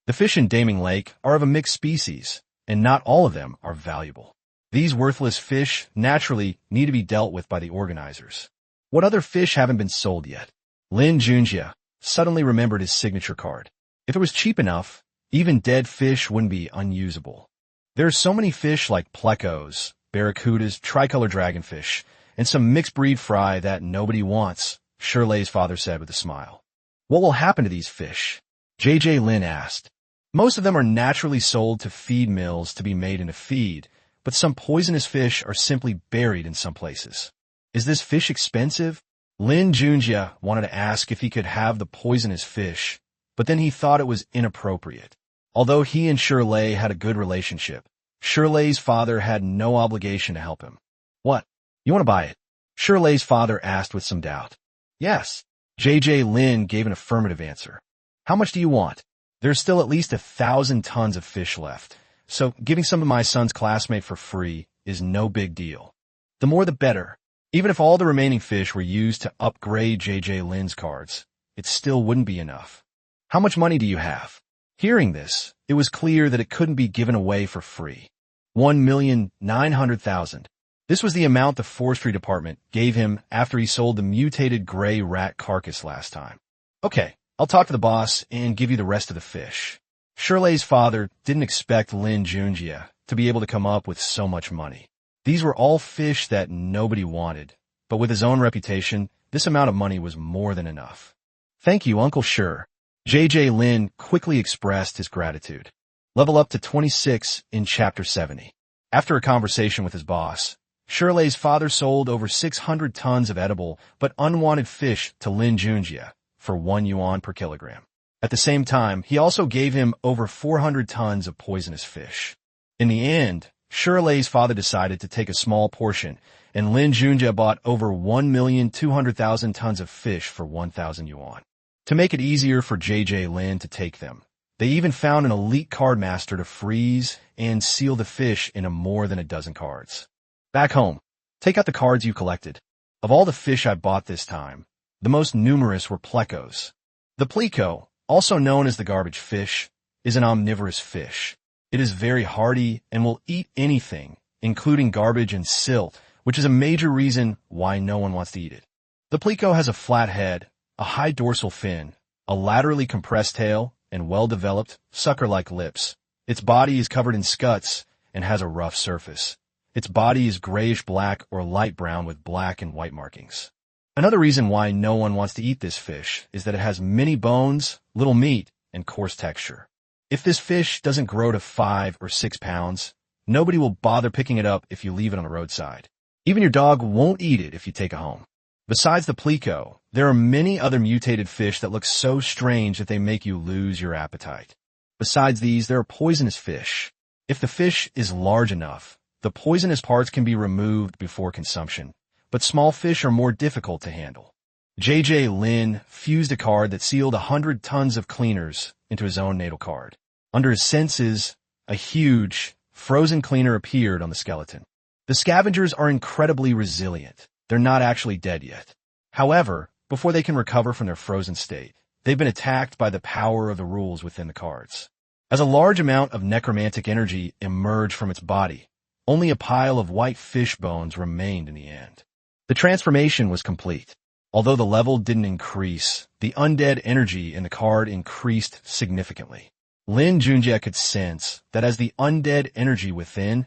The fish in Daming Lake are of a mixed species, and not all of them are valuable. These worthless fish naturally need to be dealt with by the organizers. What other fish haven't been sold yet? Lin Junjie suddenly remembered his signature card. If it was cheap enough, even dead fish wouldn't be unusable. There are so many fish like plecos, barracudas, tricolor dragonfish, and some mixed breed fry that nobody wants, Shirley's father said with a smile. What will happen to these fish? J.J. Lin asked. Most of them are naturally sold to feed mills to be made into feed, but some poisonous fish are simply buried in some places. Is this fish expensive? Lin Junjie wanted to ask if he could have the poisonous fish, but then he thought it was inappropriate. Although he and Shirley had a good relationship, Shirley's father had no obligation to help him. What? You want to buy it? Shirley's father asked with some doubt. Yes. J.J. Lin gave an affirmative answer. How much do you want? There's still at least 1,000 tons of fish left, so giving some to my son's classmate for free is no big deal. The more the better. Even if all the remaining fish were used to upgrade J.J. Lin's cards, it still wouldn't be enough. How much money do you have? Hearing this, it was clear that it couldn't be given away for free. 1,900,000. This was the amount the forestry department gave him after he sold the mutated gray rat carcass last time. Okay, I'll talk to the boss and give you the rest of the fish. Shirley's father didn't expect Lin Junjie to be able to come up with so much money. These were all fish that nobody wanted, but with his own reputation, this amount of money was more than enough. Thank you, Uncle Shir. J.J. Lin quickly expressed his gratitude. Level up to 26 in Chapter 70. After a conversation with his boss, Shirley's father sold over 600 tons of edible but unwanted fish to Lin Junjie for 1 yuan per kilogram. At the same time, he also gave him over 400 tons of poisonous fish. In the end, Shirley's father decided to take a small portion, and Lin Junjie bought over 1,200,000 tons of fish for 1,000 yuan. To make it easier for J.J. Lin to take them, they even found an elite card master to freeze and seal the fish into more than a dozen cards. Back home, take out the cards you collected. Of all the fish I bought this time, the most numerous were plecos. The pleco, also known as the garbage fish, is an omnivorous fish. It is very hardy and will eat anything, including garbage and silt, which is a major reason why no one wants to eat it. The pleco has a flat head, a high dorsal fin, a laterally compressed tail, and well-developed, sucker-like lips. Its body is covered in scuts and has a rough surface. Its body is grayish-black or light brown with black and white markings. Another reason why no one wants to eat this fish is that it has many bones, little meat, and coarse texture. If this fish doesn't grow to 5 or 6 pounds, nobody will bother picking it up if you leave it on the roadside. Even your dog won't eat it if you take it home. Besides the pleco, there are many other mutated fish that look so strange that they make you lose your appetite. Besides these, there are poisonous fish. If the fish is large enough, the poisonous parts can be removed before consumption, but small fish are more difficult to handle. J.J. Lin fused a card that sealed 100 tons of cleaners into his own natal card. Under his senses, a huge, frozen cleaner appeared on the skeleton. The scavengers are incredibly resilient. They're not actually dead yet. However, before they can recover from their frozen state, they've been attacked by the power of the rules within the cards. As a large amount of necromantic energy emerged from its body, only a pile of white fish bones remained in the end. The transformation was complete. Although the level didn't increase, the undead energy in the card increased significantly. Lin Junjie could sense that as the undead energy within,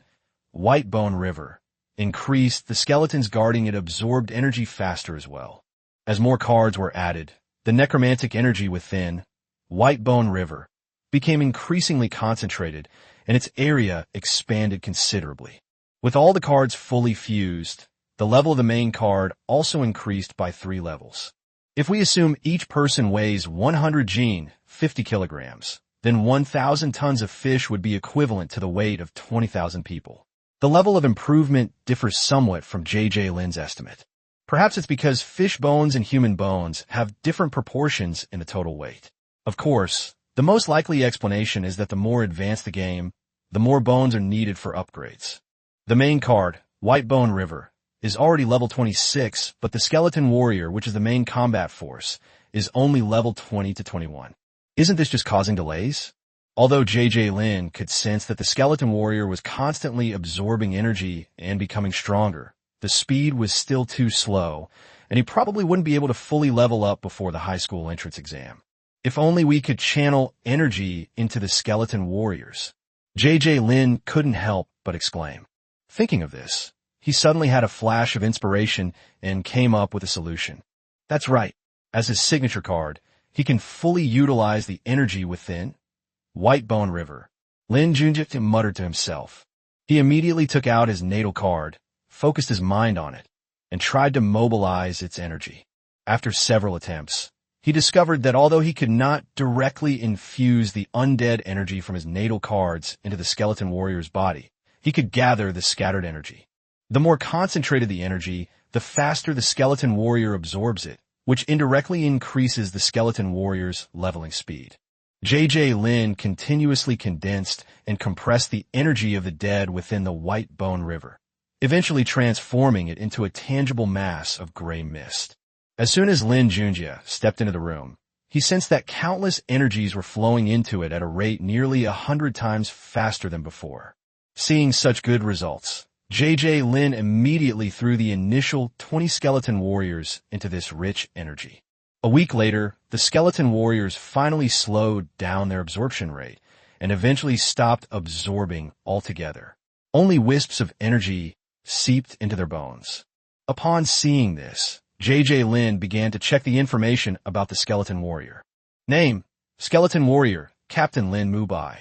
White Bone River, increased, the skeletons guarding it absorbed energy faster as well. As more cards were added, the necromantic energy within, White Bone River, became increasingly concentrated, and its area expanded considerably. With all the cards fully fused, the level of the main card also increased by 3 levels. If we assume each person weighs 100 gene, 50 kilograms, then 1,000 tons of fish would be equivalent to the weight of 20,000 people. The level of improvement differs somewhat from J.J. Lin's estimate. Perhaps it's because fish bones and human bones have different proportions in the total weight. Of course, the most likely explanation is that the more advanced the game, the more bones are needed for upgrades. The main card, White Bone River, is already level 26, but the Skeleton Warrior, which is the main combat force, is only level 20 to 21. Isn't this just causing delays? Although JJ Lin could sense that the skeleton warrior was constantly absorbing energy and becoming stronger, the speed was still too slow, and he probably wouldn't be able to fully level up before the high school entrance exam. If only we could channel energy into the skeleton warriors. JJ Lin couldn't help but exclaim. Thinking of this, he suddenly had a flash of inspiration and came up with a solution. That's right. As his signature card, he can fully utilize the energy within White Bone River. Lin Junjie muttered to himself. He immediately took out his natal card, focused his mind on it, and tried to mobilize its energy. After several attempts, he discovered that although he could not directly infuse the undead energy from his natal cards into the skeleton warrior's body, he could gather the scattered energy. The more concentrated the energy, the faster the skeleton warrior absorbs it, which indirectly increases the skeleton warrior's leveling speed. JJ Lin continuously condensed and compressed the energy of the dead within the White Bone River, eventually transforming it into a tangible mass of gray mist. As soon as Lin Junjie stepped into the room, he sensed that countless energies were flowing into it at a rate nearly 100 times faster than before. Seeing such good results, JJ Lin immediately threw the initial 20 skeleton warriors into this rich energy. A week later, the skeleton warriors finally slowed down their absorption rate and eventually stopped absorbing altogether. Only wisps of energy seeped into their bones. Upon seeing this, JJ Lin began to check the information about the skeleton warrior. Name: Skeleton Warrior, Captain Lin Mubai.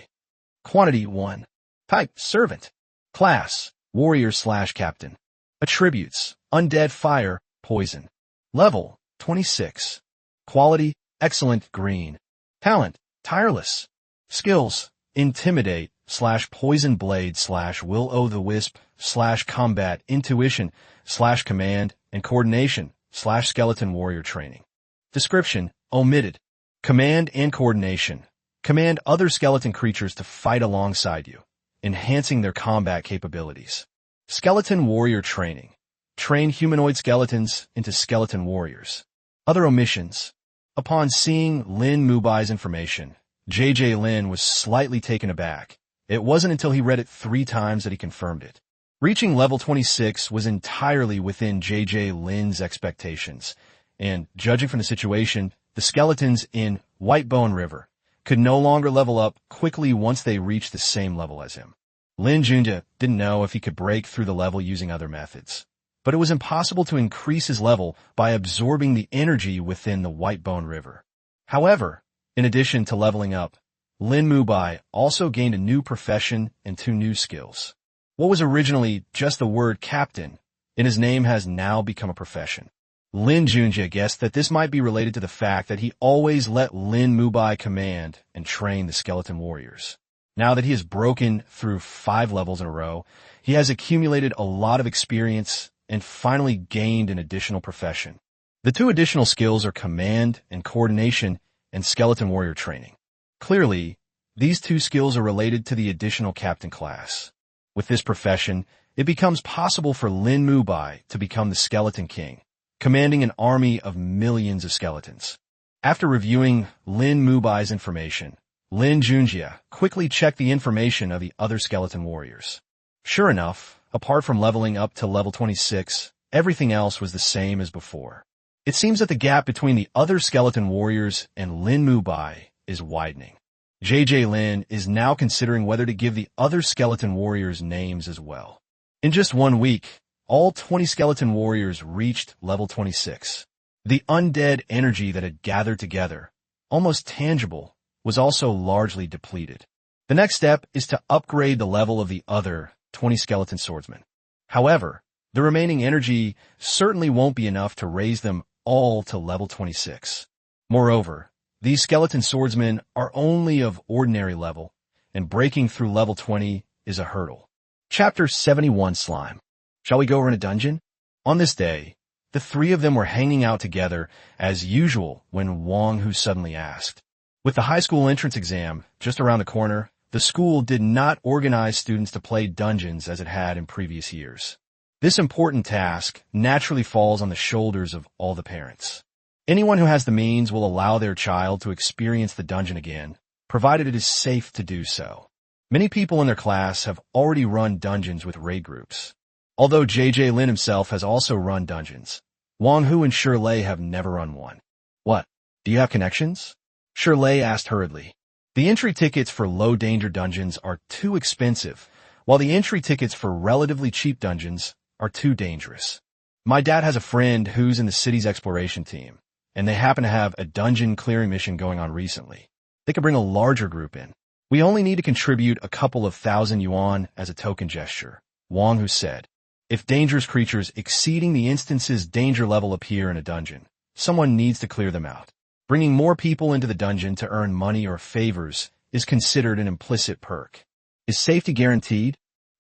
Quantity 1. Type: Servant. Class: Warrior/Captain. Attributes: Undead, Fire, Poison. Level: 26. Quality: Excellent, Green. Talent: Tireless. Skills: Intimidate/Poison Blade/Will the-wisp /Combat Intuition /Command and Coordination/Skeleton Warrior Training. Description: Omitted. Command and Coordination. Command other skeleton creatures to fight alongside you, enhancing their combat capabilities. Skeleton Warrior Training. Train humanoid skeletons into skeleton warriors. Other omissions. Upon seeing Lin Mubai's information, JJ Lin was slightly taken aback. It wasn't until he read it 3 times that he confirmed it. Reaching level 26 was entirely within JJ Lin's expectations, and judging from the situation, the skeletons in White Bone River could no longer level up quickly once they reached the same level as him. Lin Junjie didn't know if he could break through the level using other methods, but it was impossible to increase his level by absorbing the energy within the White Bone River. However, in addition to leveling up, Lin Mubai also gained a new profession and 2 new skills. What was originally just the word captain in his name has now become a profession. Lin Junjie guessed that this might be related to the fact that he always let Lin Mubai command and train the skeleton warriors. Now that he has broken through 5 levels in a row, he has accumulated a lot of experience and finally gained an additional profession. The 2 additional skills are command and coordination and skeleton warrior training. Clearly, these 2 skills are related to the additional captain class. With this profession, it becomes possible for Lin Mubai to become the Skeleton King, commanding an army of millions of skeletons. After reviewing Lin Mubai's information, Lin Junjie quickly checked the information of the other skeleton warriors. Sure enough, apart from leveling up to level 26, everything else was the same as before. It seems that the gap between the other skeleton warriors and Lin Mubai is widening. JJ Lin is now considering whether to give the other skeleton warriors names as well. In just 1 week, all 20 skeleton warriors reached level 26. The undead energy that had gathered together, almost tangible, was also largely depleted. The next step is to upgrade the level of the other 20 skeleton swordsmen. However, the remaining energy certainly won't be enough to raise them all to level 26. Moreover, these skeleton swordsmen are only of ordinary level, and breaking through level 20 is a hurdle. Chapter 71 Slime. Shall we go over in a dungeon? On this day, the 3 of them were hanging out together as usual when Wang Hu suddenly asked. With the high school entrance exam just around the corner, the school did not organize students to play dungeons as it had in previous years. This important task naturally falls on the shoulders of all the parents. Anyone who has the means will allow their child to experience the dungeon again, provided it is safe to do so. Many people in their class have already run dungeons with raid groups. Although JJ Lin himself has also run dungeons, Wang Hu and Shirley have never run one. What? Do you have connections? Shirley asked hurriedly. The entry tickets for low-danger dungeons are too expensive, while the entry tickets for relatively cheap dungeons are too dangerous. My dad has a friend who's in the city's exploration team, and they happen to have a dungeon clearing mission going on recently. They could bring a larger group in. We only need to contribute a couple of thousand yuan as a token gesture, Wang Hu said. If dangerous creatures exceeding the instance's danger level appear in a dungeon, someone needs to clear them out. Bringing more people into the dungeon to earn money or favors is considered an implicit perk. Is safety guaranteed?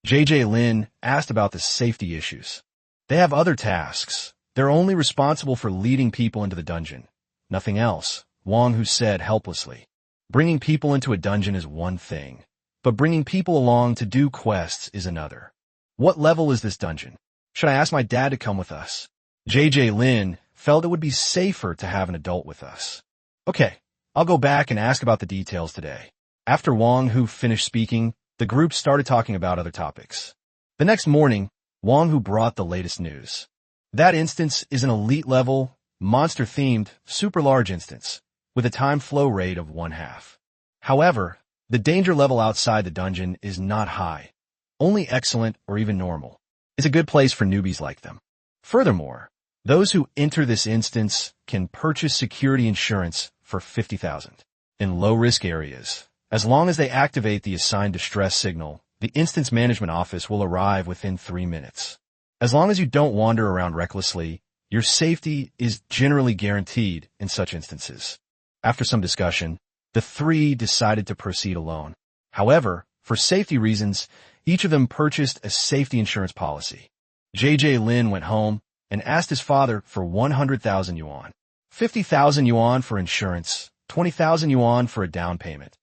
JJ Lin asked about the safety issues. They have other tasks. They're only responsible for leading people into the dungeon. Nothing else, Wang Hu said helplessly. Bringing people into a dungeon is one thing, but bringing people along to do quests is another. What level is this dungeon? Should I ask my dad to come with us? JJ Lin felt it would be safer to have an adult with us. Okay, I'll go back and ask about the details today. After Wang Hu finished speaking, the group started talking about other topics. The next morning, Wang Hu brought the latest news. That instance is an elite-level, monster-themed, super-large instance, with a time flow rate of 1/2. However, the danger level outside the dungeon is not high, only excellent or even normal. It's a good place for newbies like them. Furthermore, those who enter this instance can purchase security insurance for 50,000 in low-risk areas. As long as they activate the assigned distress signal, the instance management office will arrive within 3 minutes. As long as you don't wander around recklessly, your safety is generally guaranteed in such instances. After some discussion, the three decided to proceed alone. However, for safety reasons, each of them purchased a safety insurance policy. JJ Lin went home and asked his father for 100,000 yuan. 50,000 yuan for insurance, 20,000 yuan for a down payment,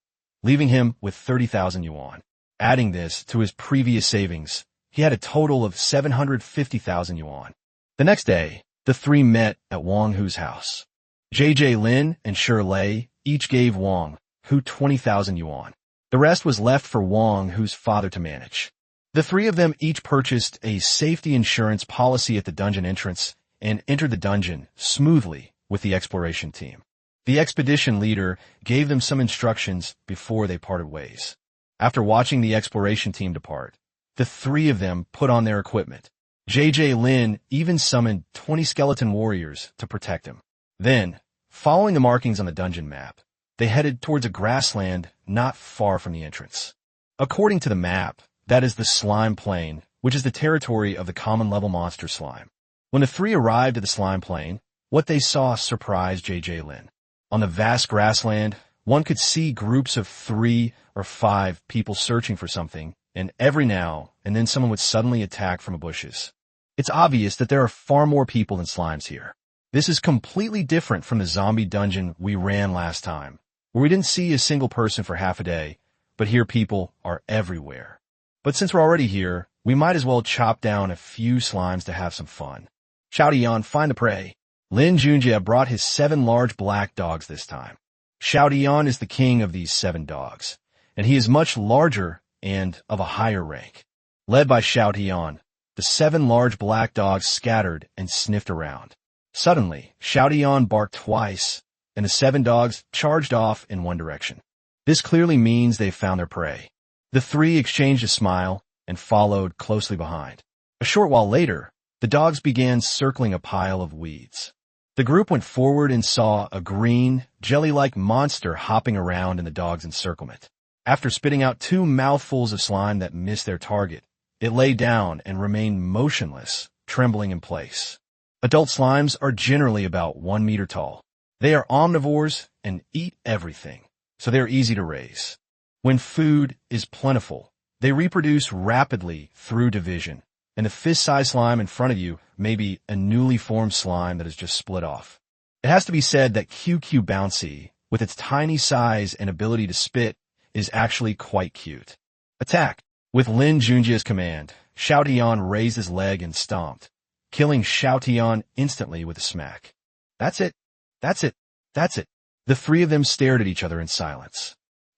leaving him with 30,000 yuan. Adding this to his previous savings, he had a total of 750,000 yuan. The next day, the three met at Wang Hu's house. JJ Lin and Shirley each gave Wang Hu 20,000 yuan. The rest was left for Wang Hu's father to manage. The three of them each purchased a safety insurance policy at the dungeon entrance and entered the dungeon smoothly with the exploration team. The expedition leader gave them some instructions before they parted ways. After watching the exploration team depart, the three of them put on their equipment. JJ Lin even summoned 20 skeleton warriors to protect him. Then, following the markings on the dungeon map, they headed towards a grassland not far from the entrance. According to the map, that is the slime plain, which is the territory of the common level monster slime. When the three arrived at the slime plain, what they saw surprised JJ Lin. On the vast grassland, one could see groups of 3 or 5 people searching for something, and every now and then someone would suddenly attack from the bushes. It's obvious that there are far more people than slimes here. This is completely different from the zombie dungeon we ran last time, where we didn't see a single person for half a day, but here people are everywhere. But since we're already here, we might as well chop down a few slimes to have some fun. Xiaodian, find the prey. Lin Junjie brought his 7 large black dogs this time. Xiaodian is the king of these 7 dogs, and he is much larger and of a higher rank. Led by Xiaodian, the 7 large black dogs scattered and sniffed around. Suddenly, Xiaodian barked twice, and the 7 dogs charged off in one direction. This clearly means they found their prey. The 3 exchanged a smile and followed closely behind. A short while later, the dogs began circling a pile of weeds. The group went forward and saw a green, jelly-like monster hopping around in the dogs' encirclement. After spitting out 2 mouthfuls of slime that missed their target, it lay down and remained motionless, trembling in place. Adult slimes are generally about 1 meter tall. They are omnivores and eat everything, so they are easy to raise. When food is plentiful, they reproduce rapidly through division, and the fist-sized slime in front of you may be a newly formed slime that has just split off. It has to be said that QQ Bouncy, with its tiny size and ability to spit, is actually quite cute. Attack! With Lin Junjie's command, Xiaodian raised his leg and stomped, killing Xiaodian instantly with a smack. That's it. That's it. That's it. The 3 of them stared at each other in silence.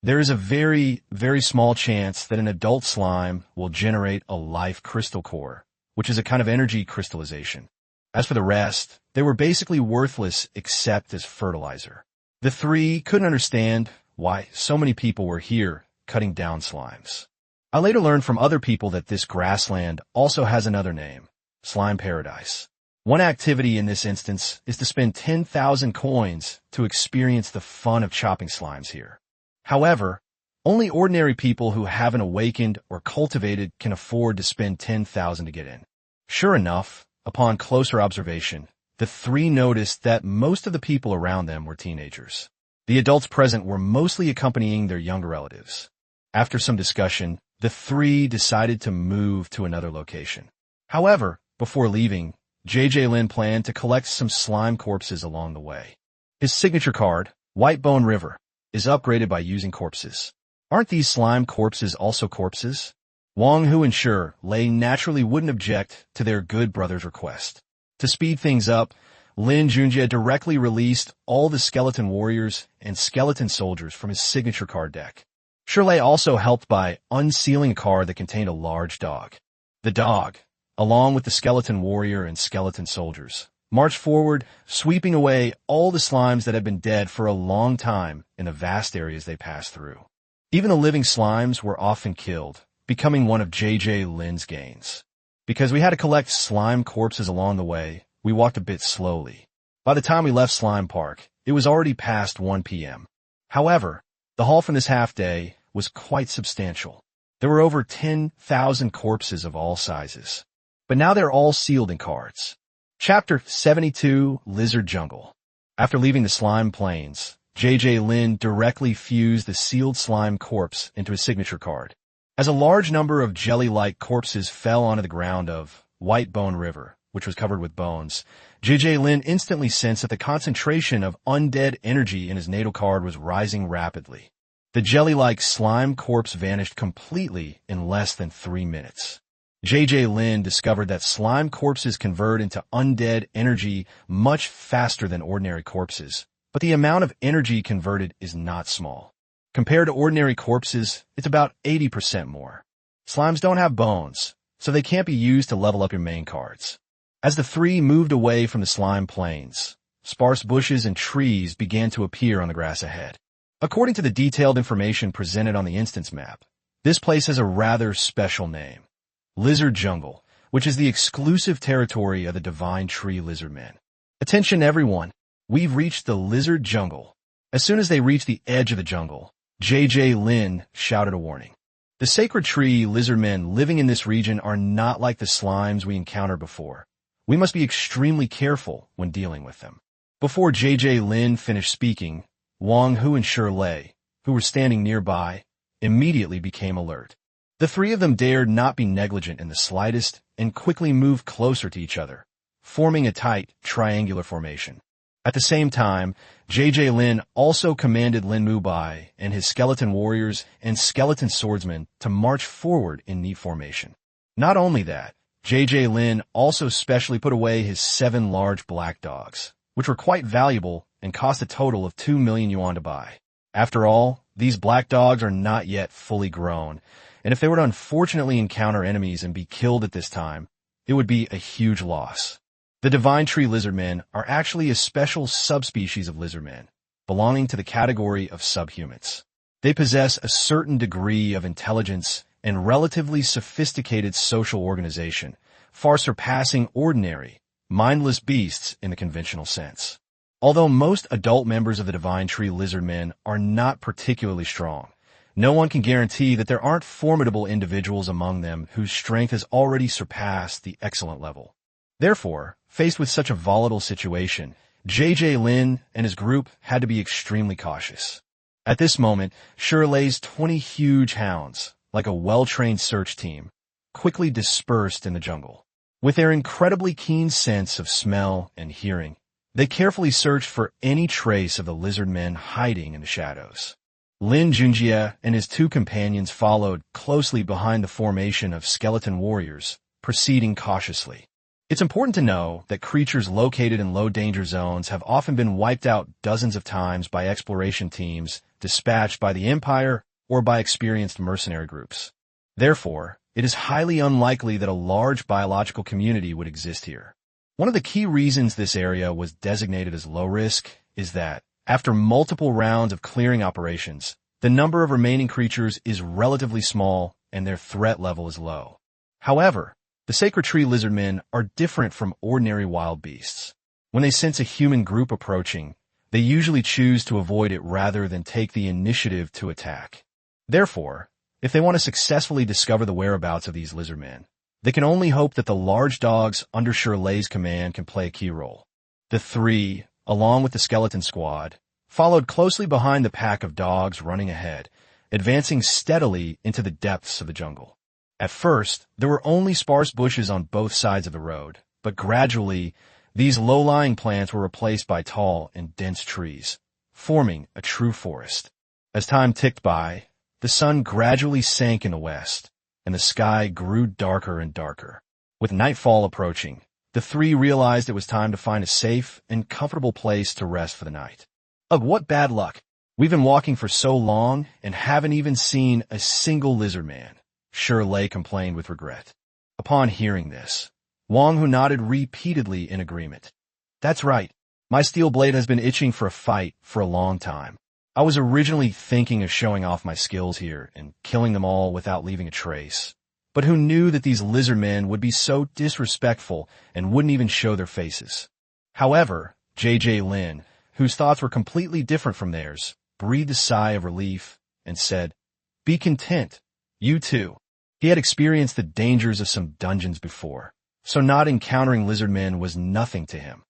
there is a very, very small chance that an adult slime will generate a life crystal core, which is a kind of energy crystallization. As for the rest, they were basically worthless except as fertilizer. The three couldn't understand why so many people were here cutting down slimes. I later learned from other people that this grassland also has another name, Slime Paradise. One activity in this instance is to spend 10,000 coins to experience the fun of chopping slimes here. However, only ordinary people who haven't awakened or cultivated can afford to spend 10,000 to get in. Sure enough, upon closer observation, the three noticed that most of the people around them were teenagers. The adults present were mostly accompanying their younger relatives. After some discussion, the three decided to move to another location. However, before leaving, JJ Lin planned to collect some slime corpses along the way. His signature card, White Bone River, is upgraded by using corpses. Aren't these slime corpses also corpses? Wang Hu and Shi Lei naturally wouldn't object to their good brother's request. To speed things up, Lin Junjie directly released all the skeleton warriors and skeleton soldiers from his signature card deck. Shi Lei also helped by unsealing a card that contained a large dog. The dog, along with the skeleton warrior and skeleton soldiers, marched forward, sweeping away all the slimes that had been dead for a long time in the vast areas they passed through. Even the living slimes were often killed, becoming one of JJ Lin's gains. Because we had to collect slime corpses along the way, we walked a bit slowly. By the time we left Slime Park, it was already past 1 p.m. However, the haul from this half-day was quite substantial. There were over 10,000 corpses of all sizes. But now they're all sealed in cards. Chapter 72, Lizard Jungle. After leaving the slime plains, JJ Lin directly fused the sealed slime corpse into his signature card. As a large number of jelly-like corpses fell onto the ground of White Bone River, which was covered with bones, JJ Lin instantly sensed that the concentration of undead energy in his natal card was rising rapidly. The jelly-like slime corpse vanished completely in less than 3 minutes. JJ Lin discovered that slime corpses convert into undead energy much faster than ordinary corpses, but the amount of energy converted is not small. Compared to ordinary corpses, it's about 80% more. Slimes don't have bones, so they can't be used to level up your main cards. As the three moved away from the slime plains, sparse bushes and trees began to appear on the grass ahead. According to the detailed information presented on the instance map, this place has a rather special name, Lizard Jungle, which is the exclusive territory of the Divine Tree Lizardmen. Attention everyone, we've reached the Lizard Jungle. As soon as they reached the edge of the jungle, JJ Lin shouted a warning. The sacred tree lizardmen living in this region are not like the slimes we encountered before. We must be extremely careful when dealing with them. Before JJ Lin finished speaking, Wang Hu and Shi Lei, who were standing nearby, immediately became alert. The three of them dared not be negligent in the slightest and quickly moved closer to each other, forming a tight triangular formation. At the same time, JJ Lin also commanded Lin Mubai and his skeleton warriors and skeleton swordsmen to march forward in neat formation. Not only that, JJ Lin also specially put away his 7 large black dogs, which were quite valuable and cost a total of 2 million yuan to buy. After all, these black dogs are not yet fully grown, and if they were to unfortunately encounter enemies and be killed at this time, it would be a huge loss. The Divine Tree Lizardmen are actually a special subspecies of lizardmen, belonging to the category of subhumans. They possess a certain degree of intelligence and relatively sophisticated social organization, far surpassing ordinary, mindless beasts in the conventional sense. Although most adult members of the Divine Tree Lizardmen are not particularly strong, no one can guarantee that there aren't formidable individuals among them whose strength has already surpassed the excellent level. Therefore, faced with such a volatile situation, JJ Lin and his group had to be extremely cautious. At this moment, Shi Lei's 20 huge hounds, like a well-trained search team, quickly dispersed in the jungle. With their incredibly keen sense of smell and hearing, they carefully searched for any trace of the lizard men hiding in the shadows. Lin Junjie and his 2 companions followed closely behind the formation of skeleton warriors, proceeding cautiously. It's important to know that creatures located in low-danger zones have often been wiped out dozens of times by exploration teams dispatched by the Empire or by experienced mercenary groups. Therefore, it is highly unlikely that a large biological community would exist here. One of the key reasons this area was designated as low risk is that, after multiple rounds of clearing operations, the number of remaining creatures is relatively small and their threat level is low. However, the sacred tree lizardmen are different from ordinary wild beasts. When they sense a human group approaching, they usually choose to avoid it rather than take the initiative to attack. Therefore, if they want to successfully discover the whereabouts of these lizardmen, they can only hope that the large dogs under Shirley's command can play a key role. The three, along with the skeleton squad, followed closely behind the pack of dogs running ahead, advancing steadily into the depths of the jungle. At first, there were only sparse bushes on both sides of the road, but gradually, these low-lying plants were replaced by tall and dense trees, forming a true forest. As time ticked by, the sun gradually sank in the west, and the sky grew darker and darker. With nightfall approaching, the three realized it was time to find a safe and comfortable place to rest for the night. Ugh, what bad luck! We've been walking for so long and haven't even seen a single lizard man, Shirley complained with regret. Upon hearing this, Wang Hu nodded repeatedly in agreement. That's right. My steel blade has been itching for a fight for a long time. I was originally thinking of showing off my skills here and killing them all without leaving a trace. But who knew that these lizard men would be so disrespectful and wouldn't even show their faces? However, J.J. Lin, whose thoughts were completely different from theirs, breathed a sigh of relief and said, "Be content. You too." He had experienced the dangers of some dungeons before, so not encountering lizard men was nothing to him.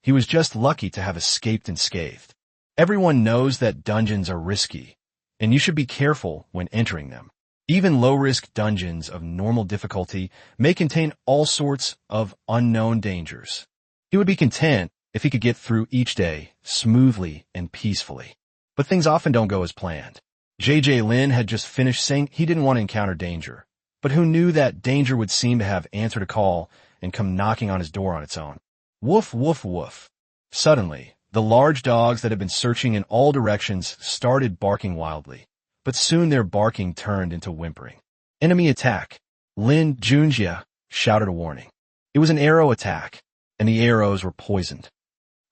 He was just lucky to have escaped unscathed. Everyone knows that dungeons are risky, and you should be careful when entering them. Even low-risk dungeons of normal difficulty may contain all sorts of unknown dangers. He would be content if he could get through each day smoothly and peacefully. But things often don't go as planned. J.J. Lin had just finished saying he didn't want to encounter danger, but who knew that danger would seem to have answered a call and come knocking on his door on its own. Woof, woof, woof. Suddenly, the large dogs that had been searching in all directions started barking wildly, but soon their barking turned into whimpering. Enemy attack! Lin Junjie shouted a warning. It was an arrow attack, and the arrows were poisoned.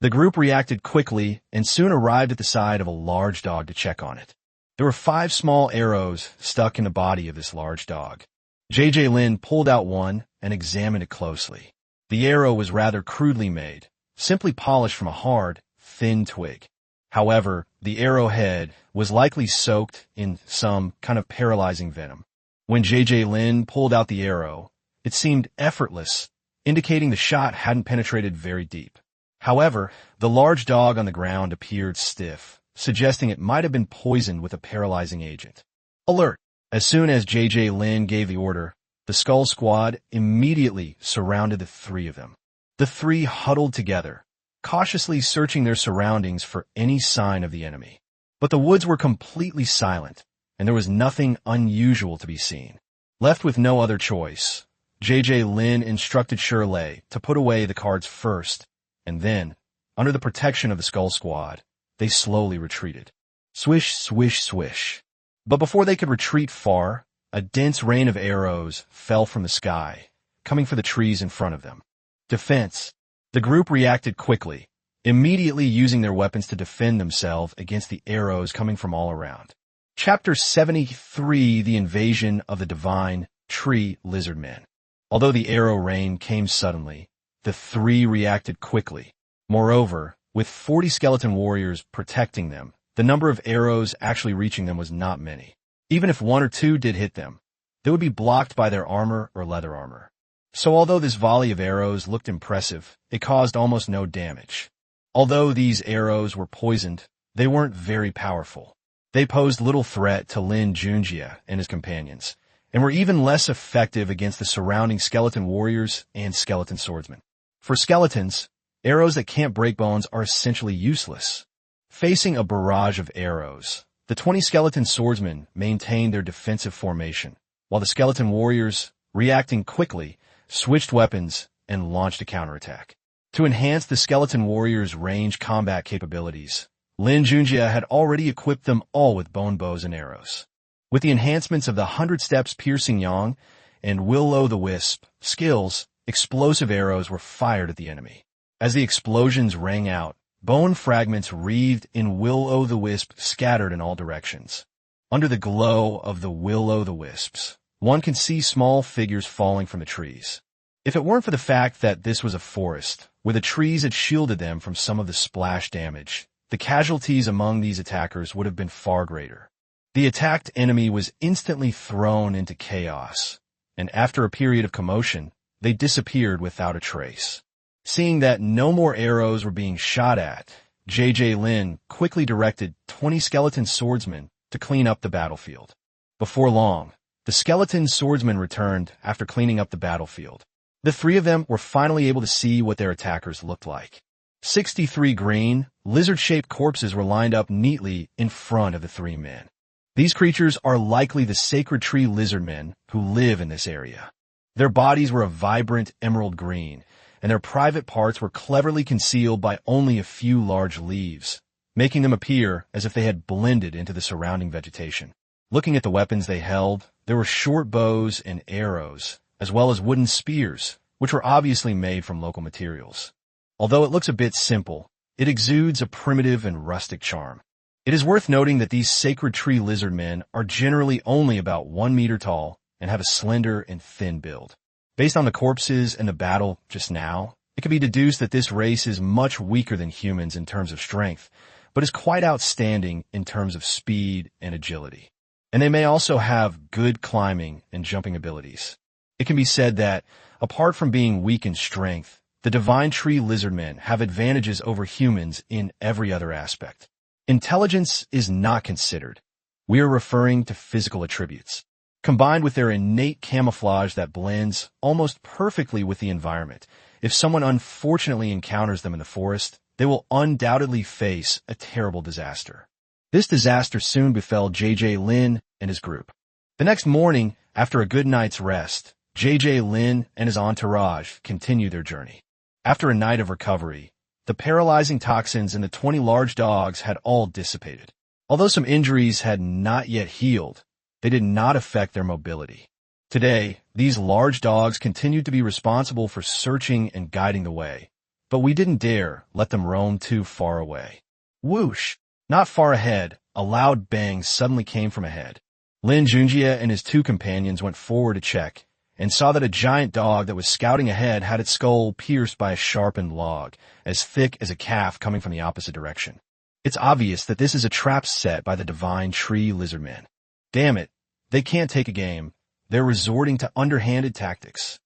The group reacted quickly and soon arrived at the side of a large dog to check on it. There were 5 small arrows stuck in the body of this large dog. J.J. Lin pulled out one and examined it closely. The arrow was rather crudely made, simply polished from a hard, thin twig. However, the arrowhead was likely soaked in some kind of paralyzing venom. When J.J. Lin pulled out the arrow, it seemed effortless, indicating the shot hadn't penetrated very deep. However, the large dog on the ground appeared stiff, suggesting it might have been poisoned with a paralyzing agent. Alert! As soon as J.J. Lin gave the order, the Skull Squad immediately surrounded the 3 of them. The 3 huddled together, cautiously searching their surroundings for any sign of the enemy. But the woods were completely silent, and there was nothing unusual to be seen. Left with no other choice, J.J. Lin instructed Shirley to put away the cards first, and then, under the protection of the Skull Squad, they slowly retreated. Swish, swish, swish. But before they could retreat far, a dense rain of arrows fell from the sky, coming for the trees in front of them. Defense. The group reacted quickly, immediately using their weapons to defend themselves against the arrows coming from all around. Chapter 73, The Invasion of the Divine Tree Lizardmen. Although the arrow rain came suddenly, the 3 reacted quickly. Moreover, with 40 skeleton warriors protecting them, the number of arrows actually reaching them was not many. Even if 1 or 2 did hit them, they would be blocked by their armor or leather armor. So although this volley of arrows looked impressive, it caused almost no damage. Although these arrows were poisoned, they weren't very powerful. They posed little threat to Lin Junjie and his companions, and were even less effective against the surrounding skeleton warriors and skeleton swordsmen. For skeletons, arrows that can't break bones are essentially useless. Facing a barrage of arrows, the 20 skeleton swordsmen maintained their defensive formation, while the skeleton warriors, reacting quickly, switched weapons and launched a counterattack. To enhance the skeleton warriors' range combat capabilities, Lin Junjie had already equipped them all with bone bows and arrows. With the enhancements of the 100 Steps Piercing Yang and the-wisps skills, explosive arrows were fired at the enemy. As the explosions rang out, bone fragments wreathed in the-wisp scattered in all directions. Under the glow of the the-wisps, one can see small figures falling from the trees. If it weren't for the fact that this was a forest, where the trees had shielded them from some of the splash damage, the casualties among these attackers would have been far greater. The attacked enemy was instantly thrown into chaos, and after a period of commotion, they disappeared without a trace. Seeing that no more arrows were being shot at, J.J. Lin quickly directed 20 skeleton swordsmen to clean up the battlefield. Before long, the skeleton swordsmen returned after cleaning up the battlefield. The three of them were finally able to see what their attackers looked like. 63 green, lizard-shaped corpses were lined up neatly in front of the three men. These creatures are likely the sacred tree lizardmen who live in this area. Their bodies were a vibrant emerald green, and their private parts were cleverly concealed by only a few large leaves, making them appear as if they had blended into the surrounding vegetation. Looking at the weapons they held, there were short bows and arrows, as well as wooden spears, which were obviously made from local materials. Although it looks a bit simple, it exudes a primitive and rustic charm. It is worth noting that these sacred tree lizardmen are generally only about 1 meter tall and have a slender and thin build. Based on the corpses and the battle just now, it can be deduced that this race is much weaker than humans in terms of strength, but is quite outstanding in terms of speed and agility. And they may also have good climbing and jumping abilities. It can be said that, apart from being weak in strength, the divine tree lizardmen have advantages over humans in every other aspect. Intelligence is not considered. We are referring to physical attributes. Combined with their innate camouflage that blends almost perfectly with the environment, if someone unfortunately encounters them in the forest, they will undoubtedly face a terrible disaster. This disaster soon befell J.J. Lin and his group. The next morning, after a good night's rest, J.J. Lin and his entourage continued their journey. After a night of recovery, the paralyzing toxins in the 20 large dogs had all dissipated. Although some injuries had not yet healed, they did not affect their mobility. Today, these large dogs continued to be responsible for searching and guiding the way, but we didn't dare let them roam too far away. Whoosh! Not far ahead, a loud bang suddenly came from ahead. Lin Junjie and his two companions went forward to check, and saw that a giant dog that was scouting ahead had its skull pierced by a sharpened log, as thick as a calf coming from the opposite direction. It's obvious that this is a trap set by the divine tree lizardmen. Damn it, they can't take a game. They're resorting to underhanded tactics.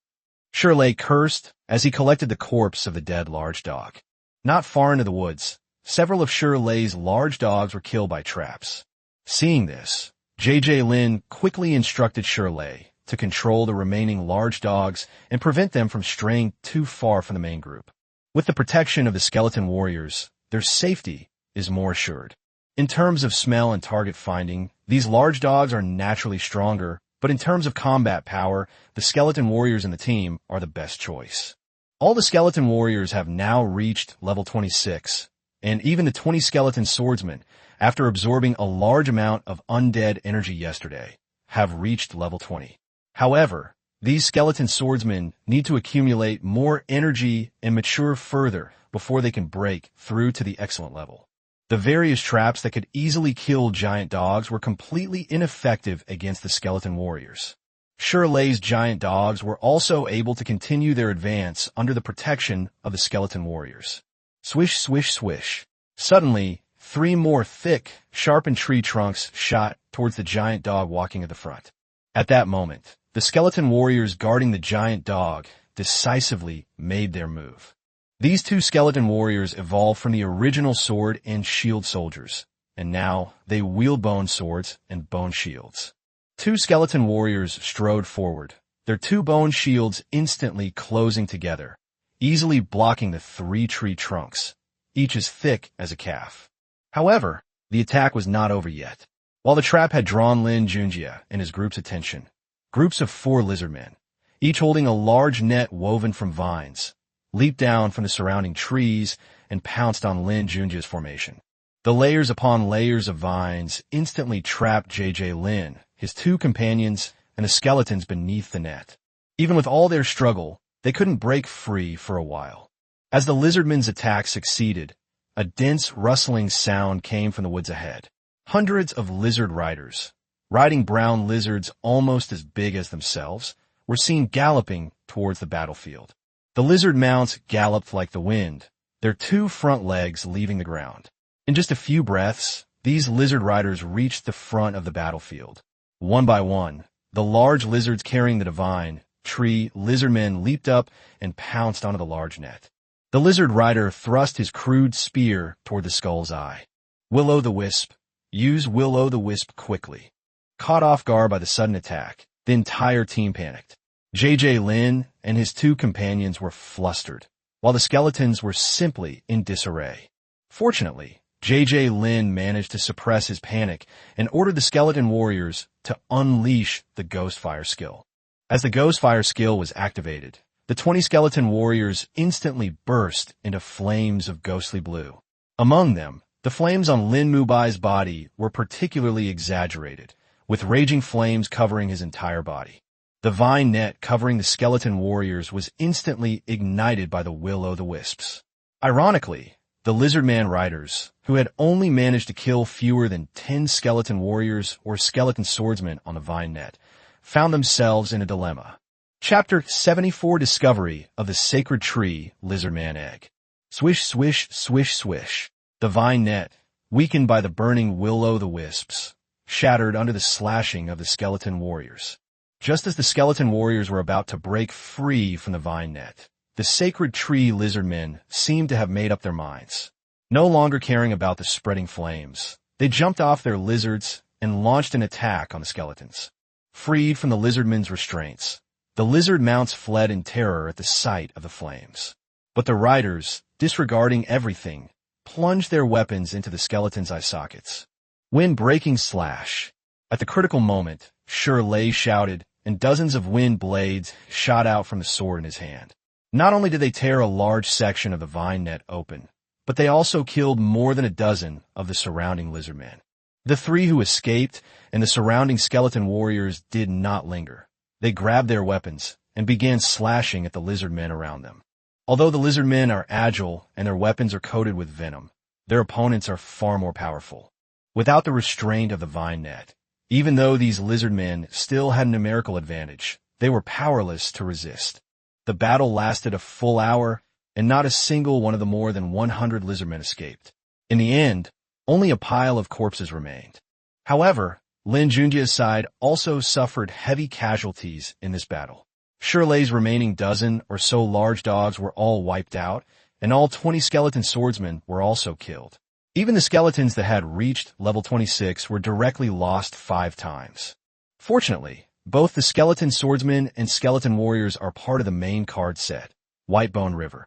Shirley cursed as he collected the corpse of the dead large dog. Not far into the woods, several of Shirley's large dogs were killed by traps. Seeing this, J.J. Lin quickly instructed Shirley to control the remaining large dogs and prevent them from straying too far from the main group. With the protection of the skeleton warriors, their safety is more assured. In terms of smell and target finding, these large dogs are naturally stronger, but in terms of combat power, the skeleton warriors in the team are the best choice. All the skeleton warriors have now reached level 26, and even the 20 skeleton swordsmen, after absorbing a large amount of undead energy yesterday, have reached level 20. However, these skeleton swordsmen need to accumulate more energy and mature further before they can break through to the excellent level. The various traps that could easily kill giant dogs were completely ineffective against the skeleton warriors. Shirley's giant dogs were also able to continue their advance under the protection of the skeleton warriors. Swish, swish, swish. Suddenly, 3 more thick, sharpened tree trunks shot towards the giant dog walking at the front. At that moment, the skeleton warriors guarding the giant dog decisively made their move. These 2 skeleton warriors evolved from the original sword and shield soldiers, and now they wield bone swords and bone shields. 2 skeleton warriors strode forward, their 2 bone shields instantly closing together, easily blocking the 3 tree trunks, each as thick as a calf. However, the attack was not over yet. While the trap had drawn Lin Junjie and his group's attention, groups of 4 lizardmen, each holding a large net woven from vines, leaped down from the surrounding trees and pounced on Lin Junjie's formation. The layers upon layers of vines instantly trapped J.J. Lin, his two companions, and the skeletons beneath the net. Even with all their struggle, they couldn't break free for a while. As the lizardmen's attack succeeded, a dense rustling sound came from the woods ahead. Hundreds of lizard riders, riding brown lizards almost as big as themselves, were seen galloping towards the battlefield. The lizard mounts galloped like the wind, their two front legs leaving the ground. In just a few breaths, these lizard riders reached the front of the battlefield. One by one, the large lizards carrying the divine tree lizardmen leaped up and pounced onto the large net. The lizard rider thrust his crude spear toward the skull's eye. Will-o'-the-wisp. Use will-o'-the-wisp quickly. Caught off guard by the sudden attack, the entire team panicked. J.J. Lin and his two companions were flustered, while the skeletons were simply in disarray. Fortunately, J.J. Lin managed to suppress his panic and ordered the skeleton warriors to unleash the ghost fire skill. As the ghost fire skill was activated, the 20 skeleton warriors instantly burst into flames of ghostly blue. Among them, the flames on Lin Mubai's body were particularly exaggerated, with raging flames covering his entire body. The vine net covering the skeleton warriors was instantly ignited by the will-o'-the-wisps. Ironically, the lizardman riders, who had only managed to kill fewer than 10 skeleton warriors or skeleton swordsmen on the vine net, found themselves in a dilemma. Chapter 74: Discovery of the Sacred Tree Lizardman Egg. Swish, swish, swish, swish. The vine net, weakened by the burning will-o'-the-wisps, shattered under the slashing of the skeleton warriors. Just as the skeleton warriors were about to break free from the vine net, the sacred tree lizardmen seemed to have made up their minds. No longer caring about the spreading flames, they jumped off their lizards and launched an attack on the skeletons. Freed from the lizardmen's restraints, the lizard mounts fled in terror at the sight of the flames. But the riders, disregarding everything, plunged their weapons into the skeleton's eye sockets. Wind-breaking slash. At the critical moment, Shirley shouted, and dozens of wind blades shot out from the sword in his hand. Not only did they tear a large section of the vine net open, but they also killed more than a dozen of the surrounding lizardmen. The three who escaped and the surrounding skeleton warriors did not linger. They grabbed their weapons and began slashing at the lizardmen around them. Although the lizardmen are agile and their weapons are coated with venom, their opponents are far more powerful. Without the restraint of the vine net, even though these lizardmen still had a numerical advantage, they were powerless to resist. The battle lasted a full hour, and not a single one of the more than 100 lizardmen escaped. In the end, only a pile of corpses remained. However, Lin Junjie's side also suffered heavy casualties in this battle. Shirley's remaining dozen or so large dogs were all wiped out, and all 20 skeleton swordsmen were also killed. Even the skeletons that had reached level 26 were directly lost 5 times. Fortunately, both the skeleton swordsmen and skeleton warriors are part of the main card set, Whitebone River.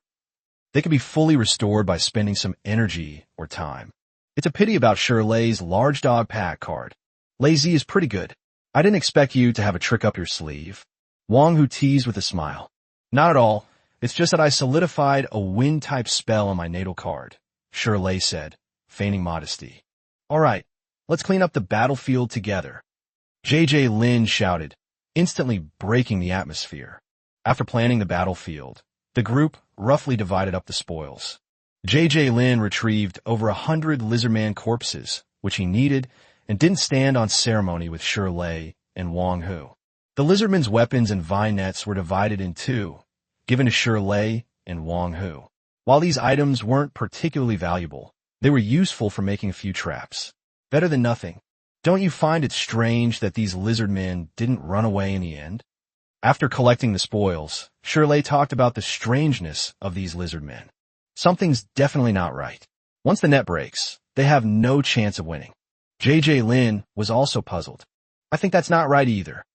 They can be fully restored by spending some energy or time. It's a pity about Shirley's large dog pack card. Lazy is pretty good. I didn't expect you to have a trick up your sleeve. Wang Hu teased with a smile. Not at all. It's just that I solidified a wind-type spell on my natal card, Shirley said, feigning modesty. All right, let's clean up the battlefield together. J.J. Lin shouted, instantly breaking the atmosphere. After planning the battlefield, the group roughly divided up the spoils. J.J. Lin retrieved over 100 lizardman corpses, which he needed, and didn't stand on ceremony with Shirley and Wang Hu. The lizardmen's weapons and vine nets were divided in 2, given to Shirley and Wang Hu. While these items weren't particularly valuable, they were useful for making a few traps. Better than nothing. Don't you find it strange that these lizardmen didn't run away in the end? After collecting the spoils, Shirley talked about the strangeness of these lizardmen. Something's definitely not right. Once the net breaks, they have no chance of winning. J.J. Lin was also puzzled. I think that's not right either.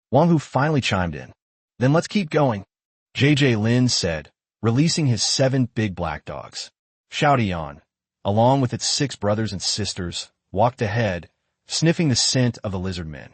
Wang Hu finally chimed in. Then let's keep going. J.J. Lin said, releasing his 7 big black dogs. Xiaodian, along with its 6 brothers and sisters, walked ahead, sniffing the scent of the lizardmen,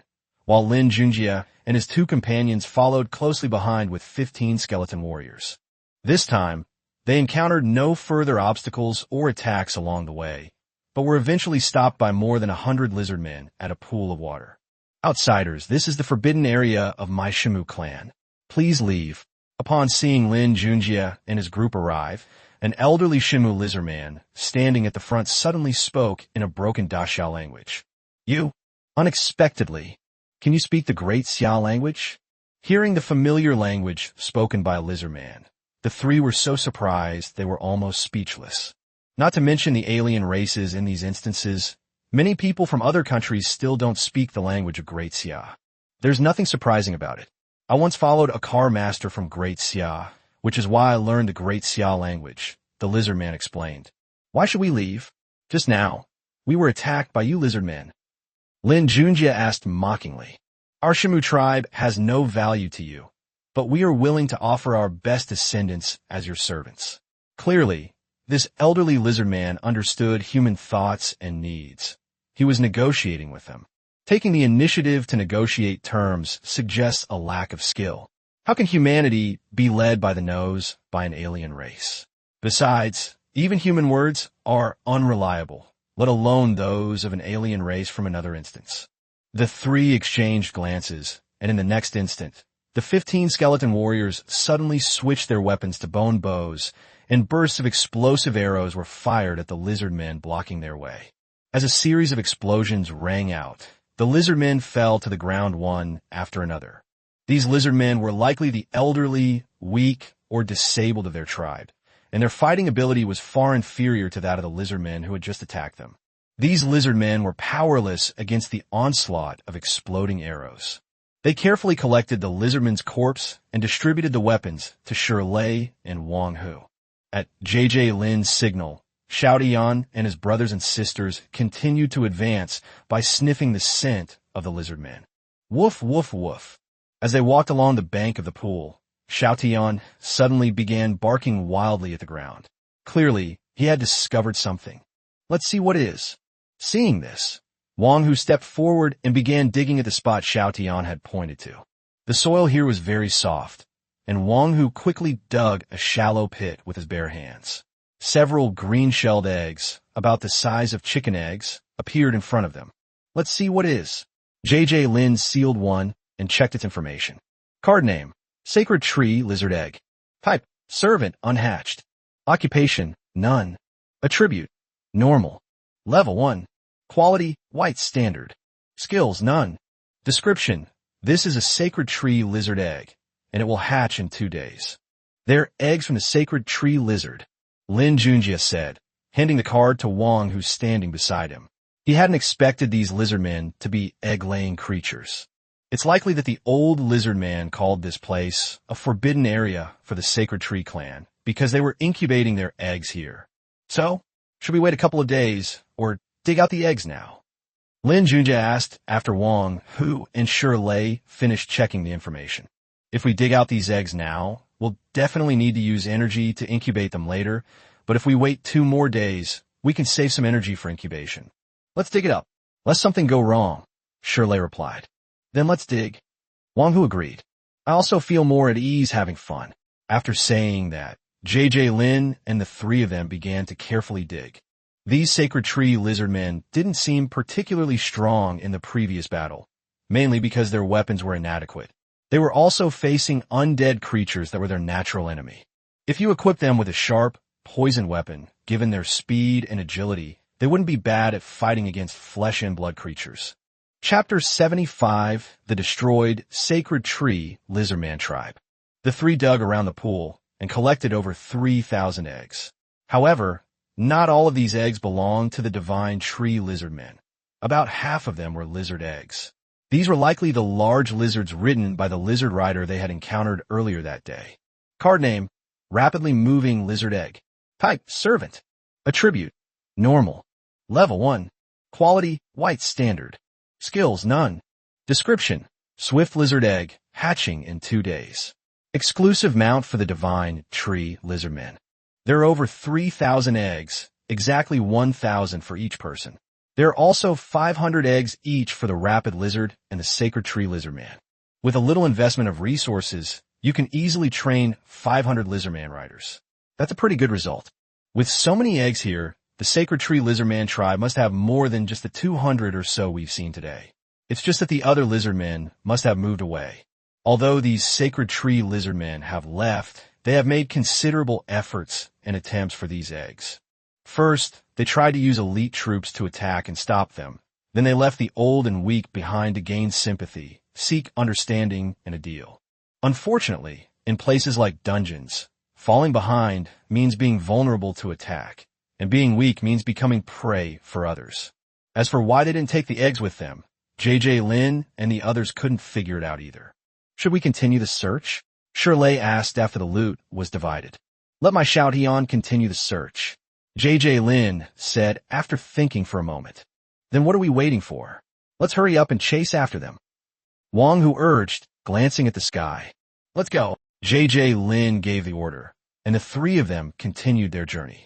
while Lin Junjie and his 2 companions followed closely behind with 15 skeleton warriors. This time, they encountered no further obstacles or attacks along the way, but were eventually stopped by more than 100 lizard men at a pool of water. Outsiders, this is the forbidden area of my Shimu clan. Please leave. Upon seeing Lin Junjie and his group arrive, an elderly Shimu lizard man standing at the front suddenly spoke in a broken Daxiao language. You? Unexpectedly. Can you speak the great Xia language? Hearing the familiar language spoken by a lizard man, the three were so surprised they were almost speechless. Not to mention the alien races in these instances, many people from other countries still don't speak the language of Great Xia. There's nothing surprising about it. I once followed a car master from Great Xia, which is why I learned the Great Xia language, the lizard man explained. Why should we leave? Just now. We were attacked by you lizard men. Lin Junjie asked mockingly. Our Shimu tribe has no value to you, but we are willing to offer our best descendants as your servants. Clearly, this elderly lizard man understood human thoughts and needs. He was negotiating with them. Taking the initiative to negotiate terms suggests a lack of skill. How can humanity be led by the nose by an alien race? Besides, even human words are unreliable, let alone those of an alien race from another instance. The three exchanged glances, and in the next instant, the 15 skeleton warriors suddenly switched their weapons to bone bows, and bursts of explosive arrows were fired at the lizard men blocking their way. As a series of explosions rang out, the lizard men fell to the ground one after another. These lizard men were likely the elderly, weak, or disabled of their tribe, and their fighting ability was far inferior to that of the lizard men who had just attacked them. These lizard men were powerless against the onslaught of exploding arrows. They carefully collected the lizardman's corpse and distributed the weapons to Shirley and Wang Hu. At J.J. Lin's signal, Xiao Tian and his brothers and sisters continued to advance by sniffing the scent of the lizard men. Woof, woof, woof. As they walked along the bank of the pool, Xiao Tian suddenly began barking wildly at the ground. Clearly, he had discovered something. Let's see what it is. Seeing this, Wang Hu stepped forward and began digging at the spot Xiao Tian had pointed to. The soil here was very soft, and Wang Hu quickly dug a shallow pit with his bare hands. Several green-shelled eggs, about the size of chicken eggs, appeared in front of them. Let's see what it is. J.J. Lin sealed one and checked its information. Card name, Sacred Tree Lizard Egg. Type, Servant Unhatched. Occupation, None. Attribute, Normal. Level 1. Quality, White Standard. Skills, None. Description, this is a Sacred Tree Lizard Egg, and it will hatch in 2 days. They're eggs from the Sacred Tree Lizard, Lin Junjie said, handing the card to Wang who's standing beside him. He hadn't expected these lizard men to be egg-laying creatures. It's likely that the old lizard man called this place a forbidden area for the Sacred Tree clan because they were incubating their eggs here. So, should we wait a couple of days or dig out the eggs now? Lin Junjie asked after Wang, Hu, and Shirley finished checking the information. If we dig out these eggs now, we'll definitely need to use energy to incubate them later, but if we wait 2 more days, we can save some energy for incubation. Let's dig it up. Lest something go wrong, Shirley replied. Then let's dig. Wang Hu agreed. I also feel more at ease having fun. After saying that, J.J. Lin and the three of them began to carefully dig. These Sacred Tree lizard men didn't seem particularly strong in the previous battle, mainly because their weapons were inadequate. They were also facing undead creatures that were their natural enemy. If you equip them with a sharp, poison weapon, given their speed and agility, they wouldn't be bad at fighting against flesh and blood creatures. Chapter 75, The Destroyed Sacred Tree Lizardman Tribe. The three dug around the pool and collected over 3,000 eggs. However, not all of these eggs belonged to the divine tree lizardmen. About half of them were lizard eggs. These were likely the large lizards ridden by the lizard rider they had encountered earlier that day. Card name, Rapidly Moving Lizard Egg. Type, Servant. Attribute, Normal. Level 1. Quality, White Standard. Skills, None. Description, Swift Lizard Egg, hatching in 2 days. Exclusive mount for the divine tree lizardmen. There are over 3,000 eggs, exactly 1,000 for each person. There are also 500 eggs each for the rapid lizard and the Sacred Tree lizardman. With a little investment of resources, you can easily train 500 lizardman riders. That's a pretty good result. With so many eggs here, the The Sacred Tree Lizardman tribe must have more than just the 200 or so we've seen today. It's just that the other lizardmen must have moved away. Although these Sacred Tree Lizardmen have left, they have made considerable efforts and attempts for these eggs. First, they tried to use elite troops to attack and stop them. Then they left the old and weak behind to gain sympathy, seek understanding, and a deal. Unfortunately, in places like dungeons, falling behind means being vulnerable to attack, and being weak means becoming prey for others. As for why they didn't take the eggs with them, Lin and the others couldn't figure it out either. Should we continue the search? Shirley asked after the loot was divided. Let my Shout-Heon continue the search, Lin said after thinking for a moment. Then what are we waiting for? Let's hurry up and chase after them. Wang Hu urged, glancing at the sky. Let's go. Lin gave the order, and the three of them continued their journey.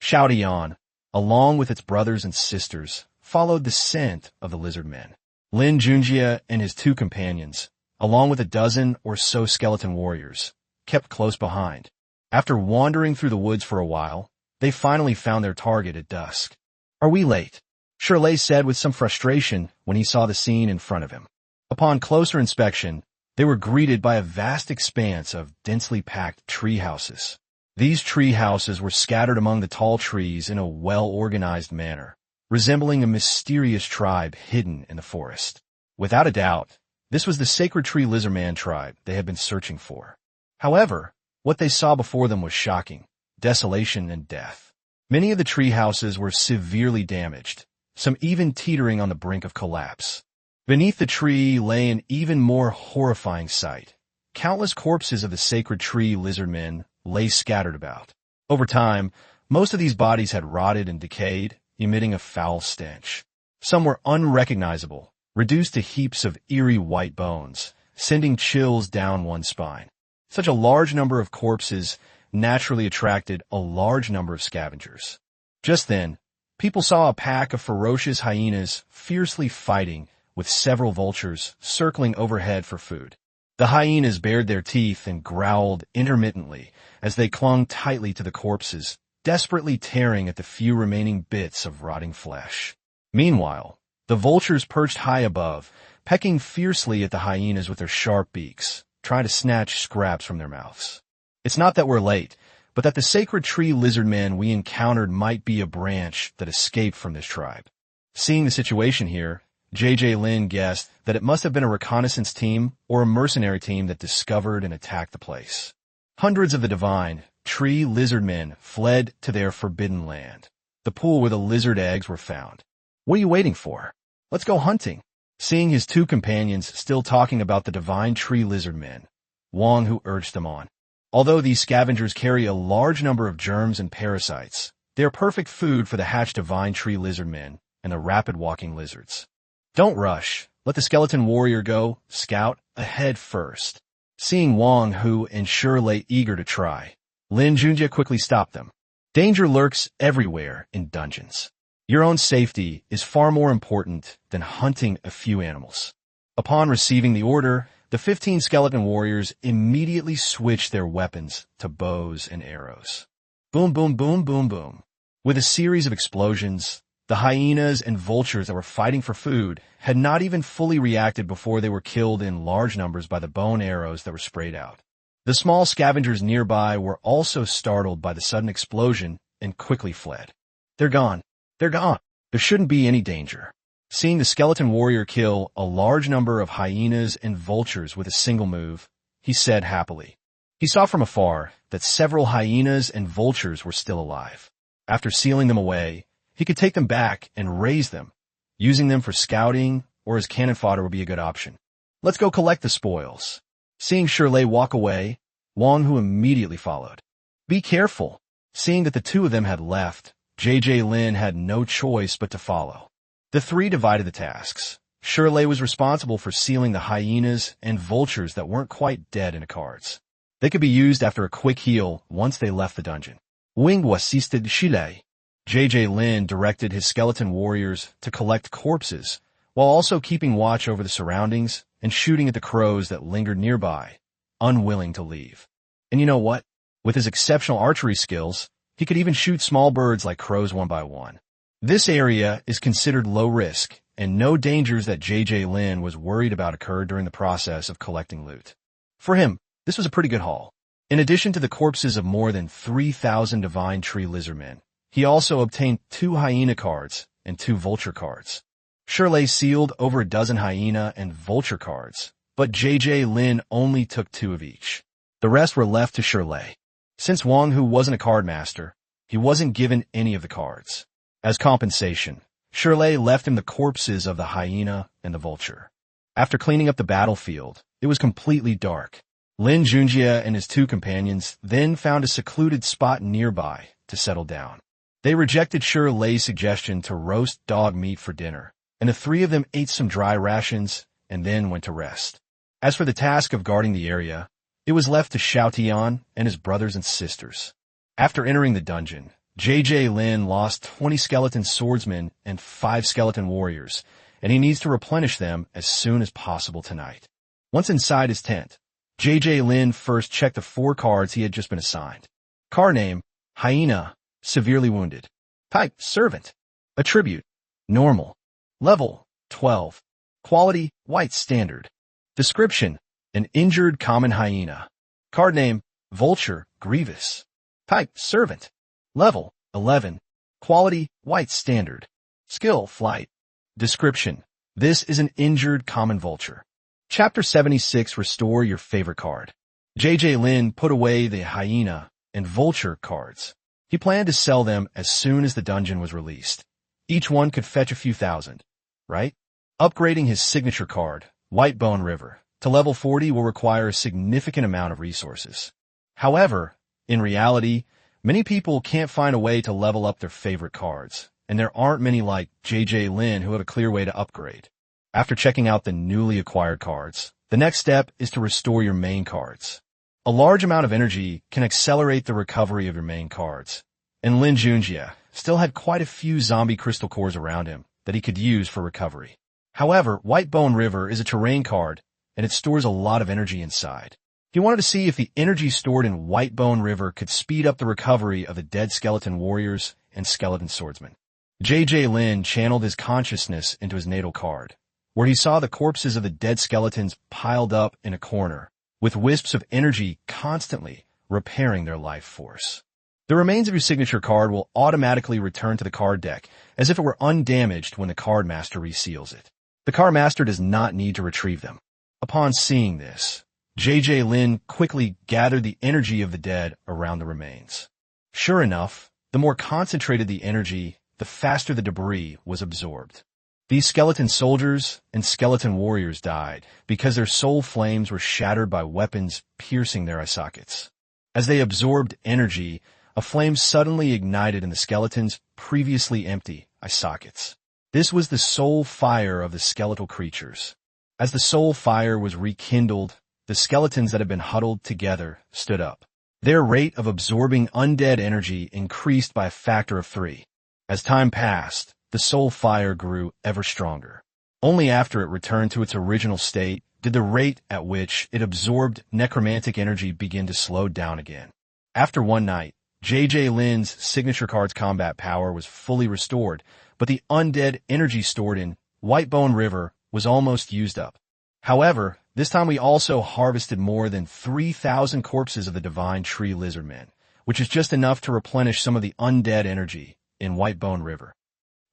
Shout-Heon, along with its brothers and sisters, followed the scent of the lizard men. Lin Junjie and his two companions, along with a dozen or so skeleton warriors, kept close behind. After wandering through the woods for a while, they finally found their target at dusk. Are we late? Shirley said with some frustration when he saw the scene in front of him. Upon closer inspection, they were greeted by a vast expanse of densely packed tree houses. These tree houses were scattered among the tall trees in a well-organized manner, resembling a mysterious tribe hidden in the forest. Without a doubt, this was the Sacred Tree Lizardman tribe they had been searching for. However, what they saw before them was shocking: desolation and death. Many of the tree houses were severely damaged, some even teetering on the brink of collapse. Beneath the tree lay an even more horrifying sight. Countless corpses of the Sacred Tree Lizardmen lay scattered about. Over time, most of these bodies had rotted and decayed, emitting a foul stench. Some were unrecognizable, reduced to heaps of eerie white bones, sending chills down one's spine. Such a large number of corpses naturally attracted a large number of scavengers. Just then, people saw a pack of ferocious hyenas fiercely fighting, with several vultures circling overhead for food. The hyenas bared their teeth and growled intermittently as they clung tightly to the corpses, desperately tearing at the few remaining bits of rotting flesh. Meanwhile, the vultures perched high above, pecking fiercely at the hyenas with their sharp beaks, trying to snatch scraps from their mouths. It's not that we're late, but that the Sacred Tree Lizardmen we encountered might be a branch that escaped from this tribe. Seeing the situation here, Lin guessed that it must have been a reconnaissance team or a mercenary team that discovered and attacked the place. Hundreds of the divine tree lizardmen fled to their forbidden land, the pool where the lizard eggs were found. What are you waiting for? Let's go hunting. Seeing his two companions still talking about the divine tree lizardmen, Wang Hu urged them on. Although these scavengers carry a large number of germs and parasites, they are perfect food for the hatched divine tree lizardmen and the rapid-walking lizards. Don't rush. Let the skeleton warrior go, scout, ahead first. Seeing Wang Hu and Shirley eager to try, Lin Junjie quickly stopped them. Danger lurks everywhere in dungeons. Your own safety is far more important than hunting a few animals. Upon receiving the order, the 15 skeleton warriors immediately switched their weapons to bows and arrows. Boom, boom, boom, boom, boom. With a series of explosions, the hyenas and vultures that were fighting for food had not even fully reacted before they were killed in large numbers by the bow and arrows that were sprayed out. The small scavengers nearby were also startled by the sudden explosion and quickly fled. They're gone. They're gone. There shouldn't be any danger. Seeing the skeleton warrior kill a large number of hyenas and vultures with a single move, he said happily. He saw from afar that several hyenas and vultures were still alive. After sealing them away, he could take them back and raise them. Using them for scouting or as cannon fodder would be a good option. Let's go collect the spoils. Seeing Shirley walk away, Wang Hu immediately followed. Be careful. Seeing that the two of them had left, Lin had no choice but to follow. The three divided the tasks. Shirley was responsible for sealing the hyenas and vultures that weren't quite dead into cards. They could be used after a quick heal once they left the dungeon. Wing assisted Shirley. Lin directed his skeleton warriors to collect corpses, while also keeping watch over the surroundings and shooting at the crows that lingered nearby, unwilling to leave. And you know what? With his exceptional archery skills, he He could even shoot small birds like crows one by one. This area is considered low risk, and no dangers that J.J. Lin was worried about occurred during the process of collecting loot. For him, this was a pretty good haul. In addition to the corpses of more than 3,000 divine tree lizardmen, he also obtained 2 hyena cards and 2 vulture cards. Shirley sealed over a dozen hyena and vulture cards, but J.J. Lin only took 2 of each. The rest were left to Shirley. Since Wang Hu wasn't a card master, he wasn't given any of the cards. As compensation, Shirley left him the corpses of the hyena and the vulture. After cleaning up the battlefield, it was completely dark. Lin Junjie and his 2 companions then found a secluded spot nearby to settle down. They rejected Shirley's suggestion to roast dog meat for dinner, and the 3 of them ate some dry rations and then went to rest. As for the task of guarding the area, it was left to Xiao Tian and his brothers and sisters. After entering the dungeon, J.J. Lin lost 20 skeleton swordsmen and 5 skeleton warriors, and he needs to replenish them as soon as possible tonight. Once inside his tent, J.J. Lin first checked the 4 cards he had just been assigned. Card name, Hyena, severely wounded. Type, servant. Attribute, normal. Level, 12. Quality, white standard. Description, an injured common hyena. Card name, vulture, grievous. Type, servant. Level, 11. Quality, white standard. Skill, flight. Description, this is an injured common vulture. Chapter 76, restore your favorite card. J.J. Lin put away the hyena and vulture cards. He planned to sell them as soon as the dungeon was released. Each one could fetch a few thousand, right? Upgrading his signature card, White Bone River, to level 40 will require a significant amount of resources. However, in reality, many people can't find a way to level up their favorite cards, and there aren't many like J.J. Lin who have a clear way to upgrade. After checking out the newly acquired cards, the next step is to restore your main cards. A large amount of energy can accelerate the recovery of your main cards, and Lin Junjie still had quite a few zombie crystal cores around him that he could use for recovery. However, White Bone River is a terrain card, and it stores a lot of energy inside. He wanted to see if the energy stored in White Bone River could speed up the recovery of the dead skeleton warriors and skeleton swordsmen. J.J. Lin channeled his consciousness into his natal card, where he saw the corpses of the dead skeletons piled up in a corner, with wisps of energy constantly repairing their life force. The remains of your signature card will automatically return to the card deck as if it were undamaged when the card master reseals it. The card master does not need to retrieve them. Upon seeing this, J.J. Lin quickly gathered the energy of the dead around the remains. Sure enough, the more concentrated the energy, the faster the debris was absorbed. These skeleton soldiers and skeleton warriors died because their soul flames were shattered by weapons piercing their eye sockets. As they absorbed energy, a flame suddenly ignited in the skeleton's previously empty eye sockets. This was the soul fire of the skeletal creatures. As the soul fire was rekindled, the skeletons that had been huddled together stood up. Their rate of absorbing undead energy increased by a factor of 3. As time passed, the soul fire grew ever stronger. Only after it returned to its original state did the rate at which it absorbed necromantic energy begin to slow down again. After one night, J.J. Lin's signature card's combat power was fully restored, but the undead energy stored in White Bone River was almost used up. However, this time we also harvested more than 3,000 corpses of the divine tree lizardmen, which is just enough to replenish some of the undead energy in White Bone River.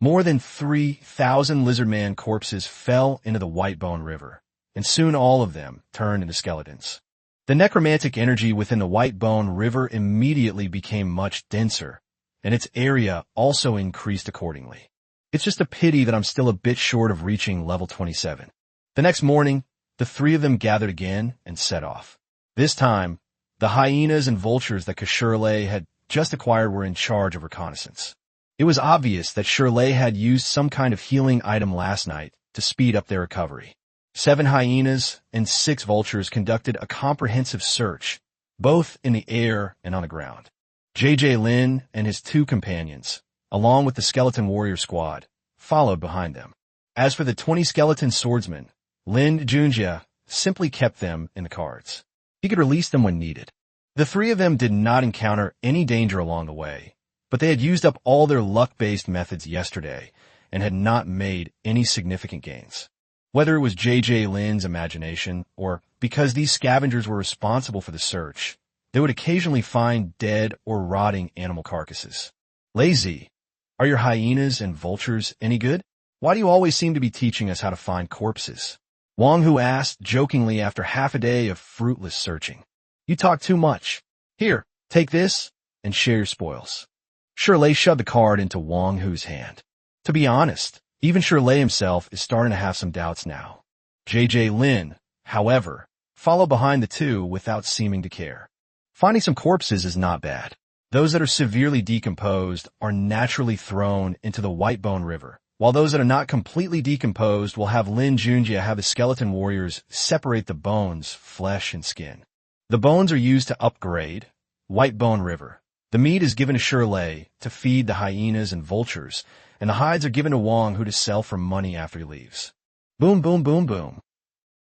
More than 3,000 lizardman corpses fell into the White Bone River, and soon all of them turned into skeletons. The necromantic energy within the White Bone River immediately became much denser, and its area also increased accordingly. It's just a pity that I'm still a bit short of reaching level 27. The next morning, the 3 of them gathered again and set off. This time, the hyenas and vultures that Shirley had just acquired were in charge of reconnaissance. It was obvious that Shirley had used some kind of healing item last night to speed up their recovery. 7 hyenas and 6 vultures conducted a comprehensive search, both in the air and on the ground. J.J. Lin and his 2 companions, along with the skeleton warrior squad, followed behind them. As for the 20 skeleton swordsmen, Lin Junjie simply kept them in the cards. He could release them when needed. The 3 of them did not encounter any danger along the way, but they had used up all their luck-based methods yesterday and had not made any significant gains. Whether it was J.J. Lin's imagination or because these scavengers were responsible for the search, they would occasionally find dead or rotting animal carcasses. Lazy, are your hyenas and vultures any good? Why do you always seem to be teaching us how to find corpses? Wang Hu asked jokingly after half a day of fruitless searching. You talk too much. Here, take this and share your spoils. Shirley shoved the card into Wang Hu's hand. To be honest, even Shirley himself is starting to have some doubts now. J.J. Lin, however, followed behind the two without seeming to care. Finding some corpses is not bad. Those that are severely decomposed are naturally thrown into the Whitebone River, while those that are not completely decomposed will have Lin Junjie have the skeleton warriors separate the bones, flesh, and skin. The bones are used to upgrade Whitebone River. The meat is given to Shirley to feed the hyenas and vultures, and the hides are given to Wang Hu to sell for money after he leaves. Boom, boom, boom, boom.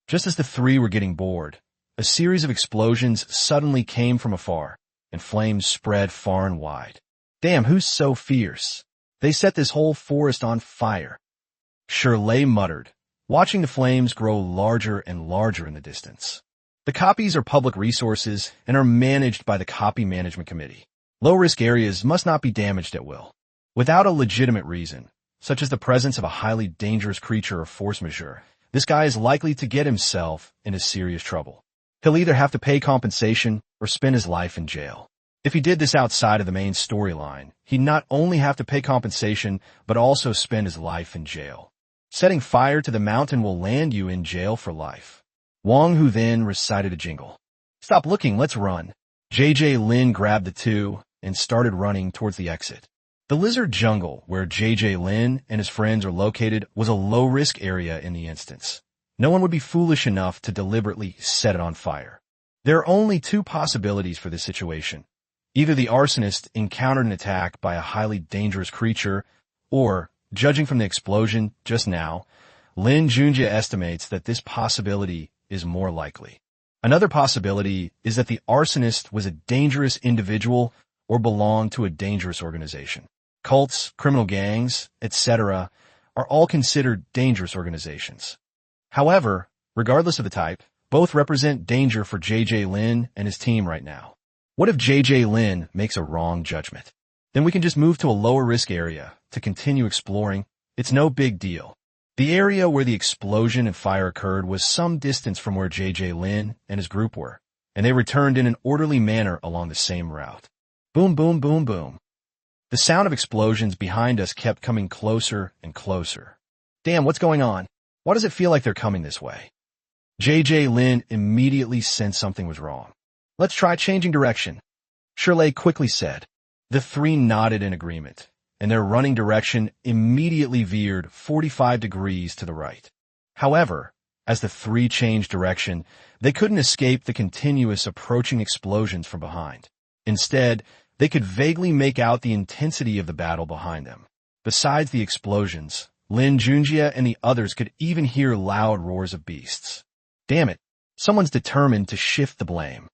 Just as the three were getting bored, a series of explosions suddenly came from afar, and flames spread far and wide. Damn, who's so fierce? They set this whole forest on fire. Shirley muttered, watching the flames grow larger and larger in the distance. The copies are public resources and are managed by the Copy Management Committee. Low-risk areas must not be damaged at will. Without a legitimate reason, such as the presence of a highly dangerous creature or force majeure, this guy is likely to get himself into serious trouble. He'll either have to pay compensation or spend his life in jail. If he did this outside of the main storyline, he'd not only have to pay compensation, but also spend his life in jail. Setting fire to the mountain will land you in jail for life. Wang Hu then recited a jingle. Stop looking, let's run. J.J. Lin grabbed the two and started running towards the exit. The lizard jungle, where J.J. Lin and his friends are located, was a low-risk area in the instance. No one would be foolish enough to deliberately set it on fire. There are only two possibilities for this situation. Either the arsonist encountered an attack by a highly dangerous creature, or, judging from the explosion just now, Lin Junjie estimates that this possibility is more likely. Another possibility is that the arsonist was a dangerous individual or belonged to a dangerous organization. Cults, criminal gangs, etc. are all considered dangerous organizations. However, regardless of the type, both represent danger for J.J. Lin and his team right now. What if J.J. Lin makes a wrong judgment? Then we can just move to a lower risk area to continue exploring. It's no big deal. The area where the explosion and fire occurred was some distance from where J.J. Lin and his group were, and they returned in an orderly manner along the same route. Boom, boom, boom, boom. The sound of explosions behind us kept coming closer and closer. Damn, what's going on? Why does it feel like they're coming this way? J.J. Lin immediately sensed something was wrong. Let's try changing direction, Shirley quickly said. The three nodded in agreement, and their running direction immediately veered 45 degrees to the right. However, as the three changed direction, they couldn't escape the continuous approaching explosions from behind. Instead, they could vaguely make out the intensity of the battle behind them. Besides the explosions, Lin Junjie and the others could even hear loud roars of beasts. Damn it, someone's determined to shift the blame.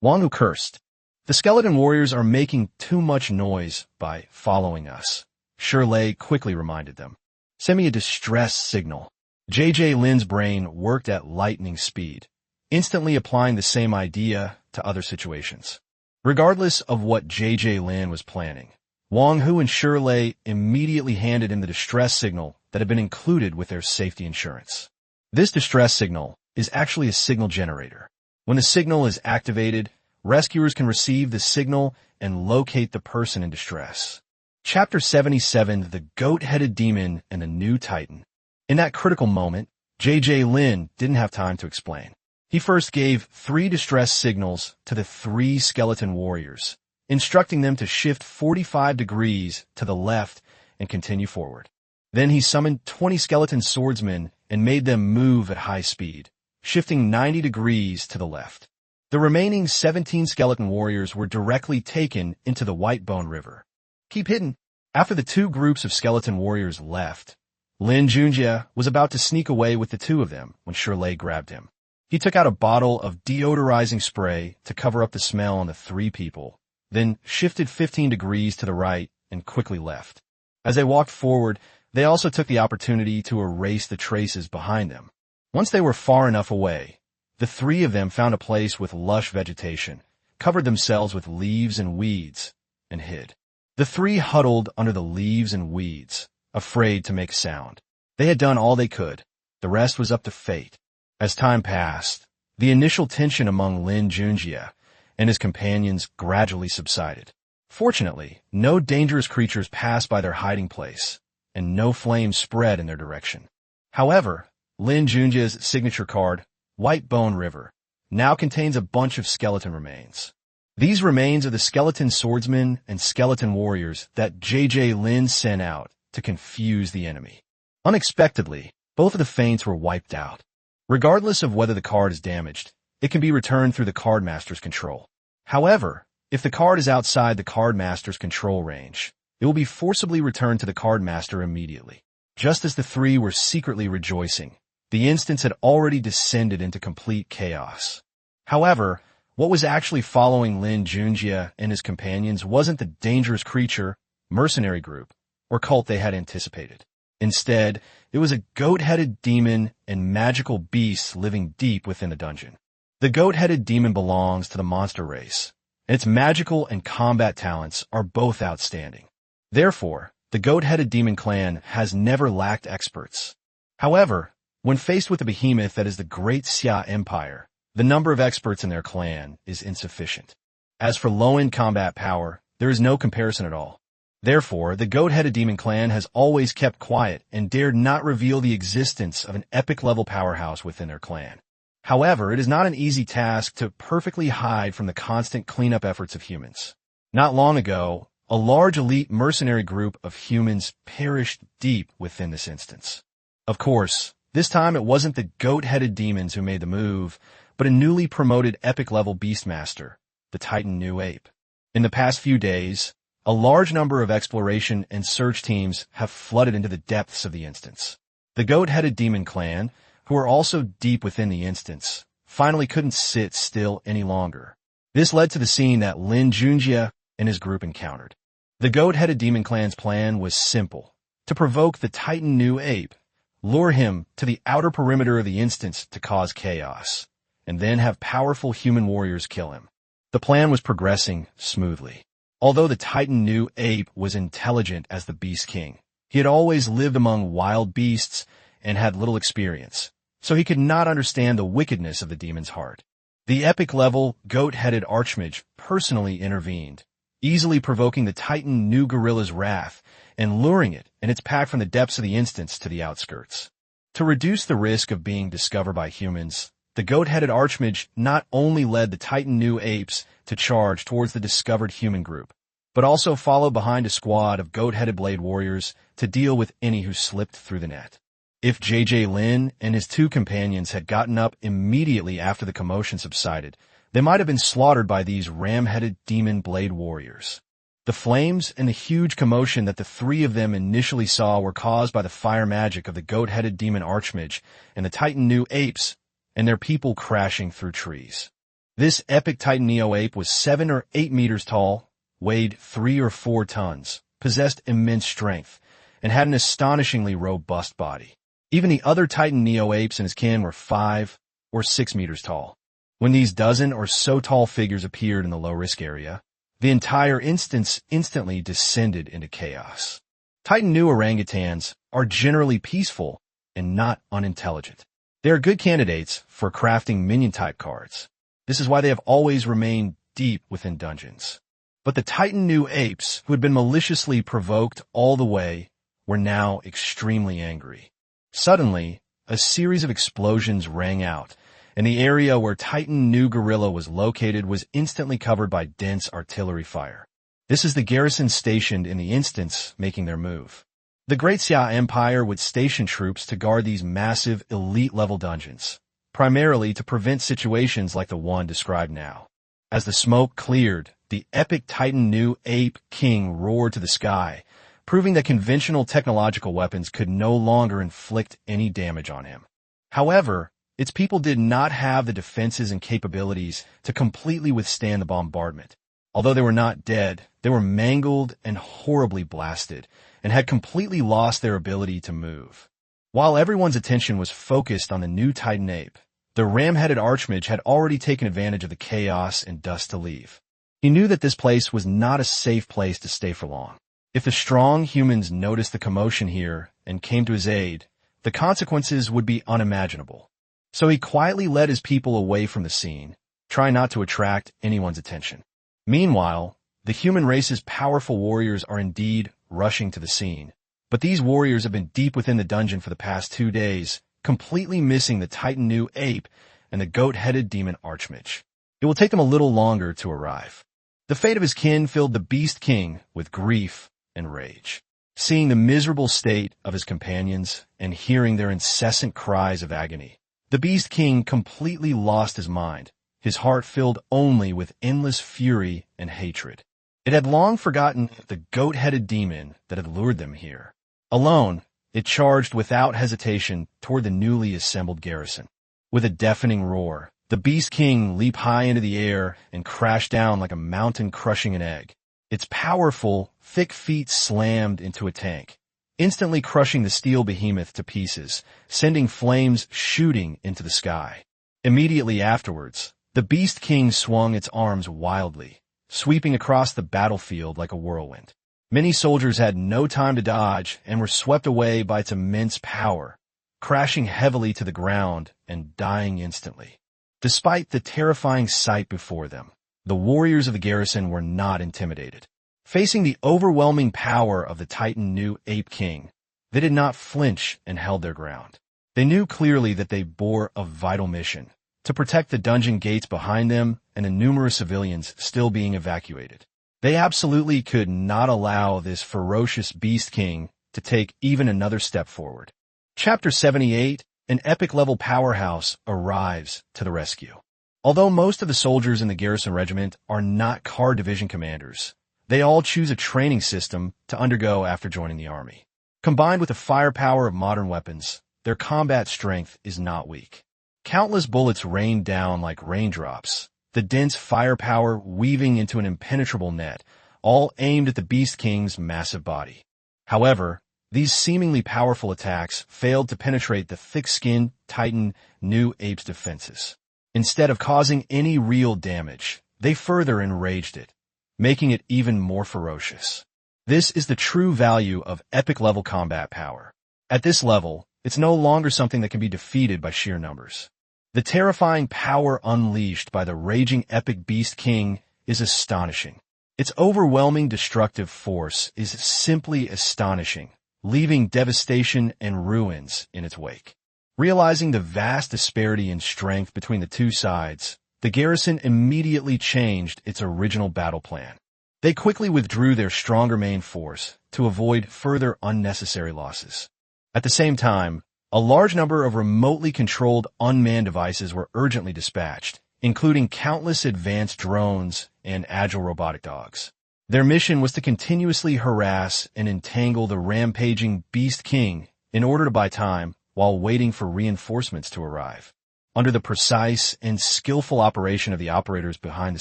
Wang Hu cursed. The skeleton warriors are making too much noise by following us, Shirley quickly reminded them. Send me a distress signal. J.J. Lin's brain worked at lightning speed, instantly applying the same idea to other situations. Regardless of what J.J. Lin was planning, Wang Hu and Shirley immediately handed him the distress signal that had been included with their safety insurance. This distress signal is actually a signal generator. When the signal is activated, rescuers can receive the signal and locate the person in distress. Chapter 77, The Goat-Headed Demon and the New Titan. In that critical moment, J.J. Lin didn't have time to explain. He first gave 3 distress signals to the 3 skeleton warriors, instructing them to shift 45 degrees to the left and continue forward. Then he summoned 20 skeleton swordsmen and made them move at high speed, shifting 90 degrees to the left. The remaining 17 skeleton warriors were directly taken into the Whitebone River. Keep hidden. After the 2 groups of skeleton warriors left, Lin Junjie was about to sneak away with the 2 of them when Shirley grabbed him. He took out a bottle of deodorizing spray to cover up the smell on the 3 people, then shifted 15 degrees to the right and quickly left. As they walked forward, they also took the opportunity to erase the traces behind them. Once they were far enough away, the three of them found a place with lush vegetation, covered themselves with leaves and weeds, and hid. The three huddled under the leaves and weeds, afraid to make sound. They had done all they could. The rest was up to fate. As time passed, the initial tension among Lin Junjie and his companions gradually subsided. Fortunately, no dangerous creatures passed by their hiding place, and no flames spread in their direction. However, Lin Junjie's signature card, White Bone River, now contains a bunch of skeleton remains. These remains are the skeleton swordsmen and skeleton warriors that JJ Lin sent out to confuse the enemy. Unexpectedly, both of the feints were wiped out. Regardless of whether the card is damaged, it can be returned through the card master's control. However, if the card is outside the card master's control range, it will be forcibly returned to the card master immediately. Just as the three were secretly rejoicing, the instance had already descended into complete chaos. However, what was actually following Lin Junjie and his companions wasn't the dangerous creature, mercenary group, or cult they had anticipated. Instead, it was a goat-headed demon and magical beasts living deep within the dungeon. The goat-headed demon belongs to the monster race, and its magical and combat talents are both outstanding. Therefore, the goat-headed demon clan has never lacked experts. However, when faced with the behemoth that is the Great Xia Empire, the number of experts in their clan is insufficient. As for low-end combat power, there is no comparison at all. Therefore, the goat-headed demon clan has always kept quiet and dared not reveal the existence of an epic-level powerhouse within their clan. However, it is not an easy task to perfectly hide from the constant cleanup efforts of humans. Not long ago, a large elite mercenary group of humans perished deep within this instance. Of course, this time it wasn't the goat-headed demons who made the move, but a newly promoted epic-level beastmaster, the Titan New Ape. In the past few days, a large number of exploration and search teams have flooded into the depths of the instance. The goat-headed demon clan, who are also deep within the instance, finally couldn't sit still any longer. This led to the scene that Lin Junjie and his group encountered. The goat-headed demon clan's plan was simple: to provoke the Titan New Ape, lure him to the outer perimeter of the instance to cause chaos, and then have powerful human warriors kill him. The plan was progressing smoothly. Although the Titan New Ape was intelligent as the Beast King, he had always lived among wild beasts and had little experience, so he could not understand the wickedness of the demon's heart. The epic-level, goat-headed archmage personally intervened, easily provoking the Titan New Gorilla's wrath and luring it and its pack from the depths of the instance to the outskirts. To reduce the risk of being discovered by humans, the goat-headed archmage not only led the Titan New Apes to charge towards the discovered human group, but also followed behind a squad of goat-headed blade warriors to deal with any who slipped through the net. If JJ Lin and his two companions had gotten up immediately after the commotion subsided, they might have been slaughtered by these ram-headed demon blade warriors. The flames and the huge commotion that the three of them initially saw were caused by the fire magic of the goat-headed demon archmage and the Titan New Apes and their people crashing through trees. This epic Titan Neo Ape was 7 or 8 meters tall, weighed 3 or 4 tons, possessed immense strength, and had an astonishingly robust body. Even the other Titan Neo Apes in his kin were 5 or 6 meters tall. When these dozen or so tall figures appeared in the low-risk area, the entire instance instantly descended into chaos. Titan New orangutans are generally peaceful and not unintelligent. They are good candidates for crafting minion-type cards. This is why they have always remained deep within dungeons. But the Titan New Apes, who had been maliciously provoked all the way, were now extremely angry. Suddenly, a series of explosions rang out, and the area where Titan New Gorilla was located was instantly covered by dense artillery fire. This is the garrison stationed in the instance making their move. The Great Xia Empire would station troops to guard these massive, elite-level dungeons, primarily to prevent situations like the one described now. As the smoke cleared, the epic Titan New Ape King roared to the sky, proving that conventional technological weapons could no longer inflict any damage on him. However, its people did not have the defenses and capabilities to completely withstand the bombardment. Although they were not dead, they were mangled and horribly blasted, and had completely lost their ability to move. While everyone's attention was focused on the new Titan ape, the ram-headed archmage had already taken advantage of the chaos and dust to leave. He knew that this place was not a safe place to stay for long. If the strong humans noticed the commotion here and came to his aid, the consequences would be unimaginable. So he quietly led his people away from the scene, trying not to attract anyone's attention. Meanwhile, the human race's powerful warriors are indeed rushing to the scene, but these warriors have been deep within the dungeon for the past 2 days, completely missing the Titan new ape and the goat-headed demon archmage. It will take them a little longer to arrive. The fate of his kin filled the Beast King with grief and rage. Seeing the miserable state of his companions and hearing their incessant cries of agony, the Beast King completely lost his mind, his heart filled only with endless fury and hatred. It had long forgotten the goat-headed demon that had lured them here. Alone, it charged without hesitation toward the newly assembled garrison. With a deafening roar, the Beast King leaped high into the air and crashed down like a mountain crushing an egg. Its powerful, thick feet slammed into a tank, instantly crushing the steel behemoth to pieces, sending flames shooting into the sky. Immediately afterwards, the Beast King swung its arms wildly, sweeping across the battlefield like a whirlwind. Many soldiers had no time to dodge and were swept away by its immense power, crashing heavily to the ground and dying instantly. Despite the terrifying sight before them, the warriors of the garrison were not intimidated. Facing the overwhelming power of the Titan new Ape King, they did not flinch and held their ground. They knew clearly that they bore a vital mission, to protect the dungeon gates behind them and the numerous civilians still being evacuated. They absolutely could not allow this ferocious Beast King to take even another step forward. Chapter 78, an epic-level powerhouse arrives to the rescue. Although most of the soldiers in the garrison regiment are not card division commanders, they all choose a training system to undergo after joining the army. Combined with the firepower of modern weapons, their combat strength is not weak. Countless bullets rain down like raindrops, the dense firepower weaving into an impenetrable net, all aimed at the Beast King's massive body. However, these seemingly powerful attacks failed to penetrate the thick-skinned Titan new ape's defenses. Instead of causing any real damage, they further enraged it, making it even more ferocious. This is the true value of epic-level combat power. At this level, it's no longer something that can be defeated by sheer numbers. The terrifying power unleashed by the raging epic Beast King is astonishing. Its overwhelming destructive force is simply astonishing, leaving devastation and ruins in its wake. Realizing the vast disparity in strength between the two sides, the garrison immediately changed its original battle plan. They quickly withdrew their stronger main force to avoid further unnecessary losses. At the same time, a large number of remotely controlled unmanned devices were urgently dispatched, including countless advanced drones and agile robotic dogs. Their mission was to continuously harass and entangle the rampaging Beast King in order to buy time while waiting for reinforcements to arrive. Under the precise and skillful operation of the operators behind the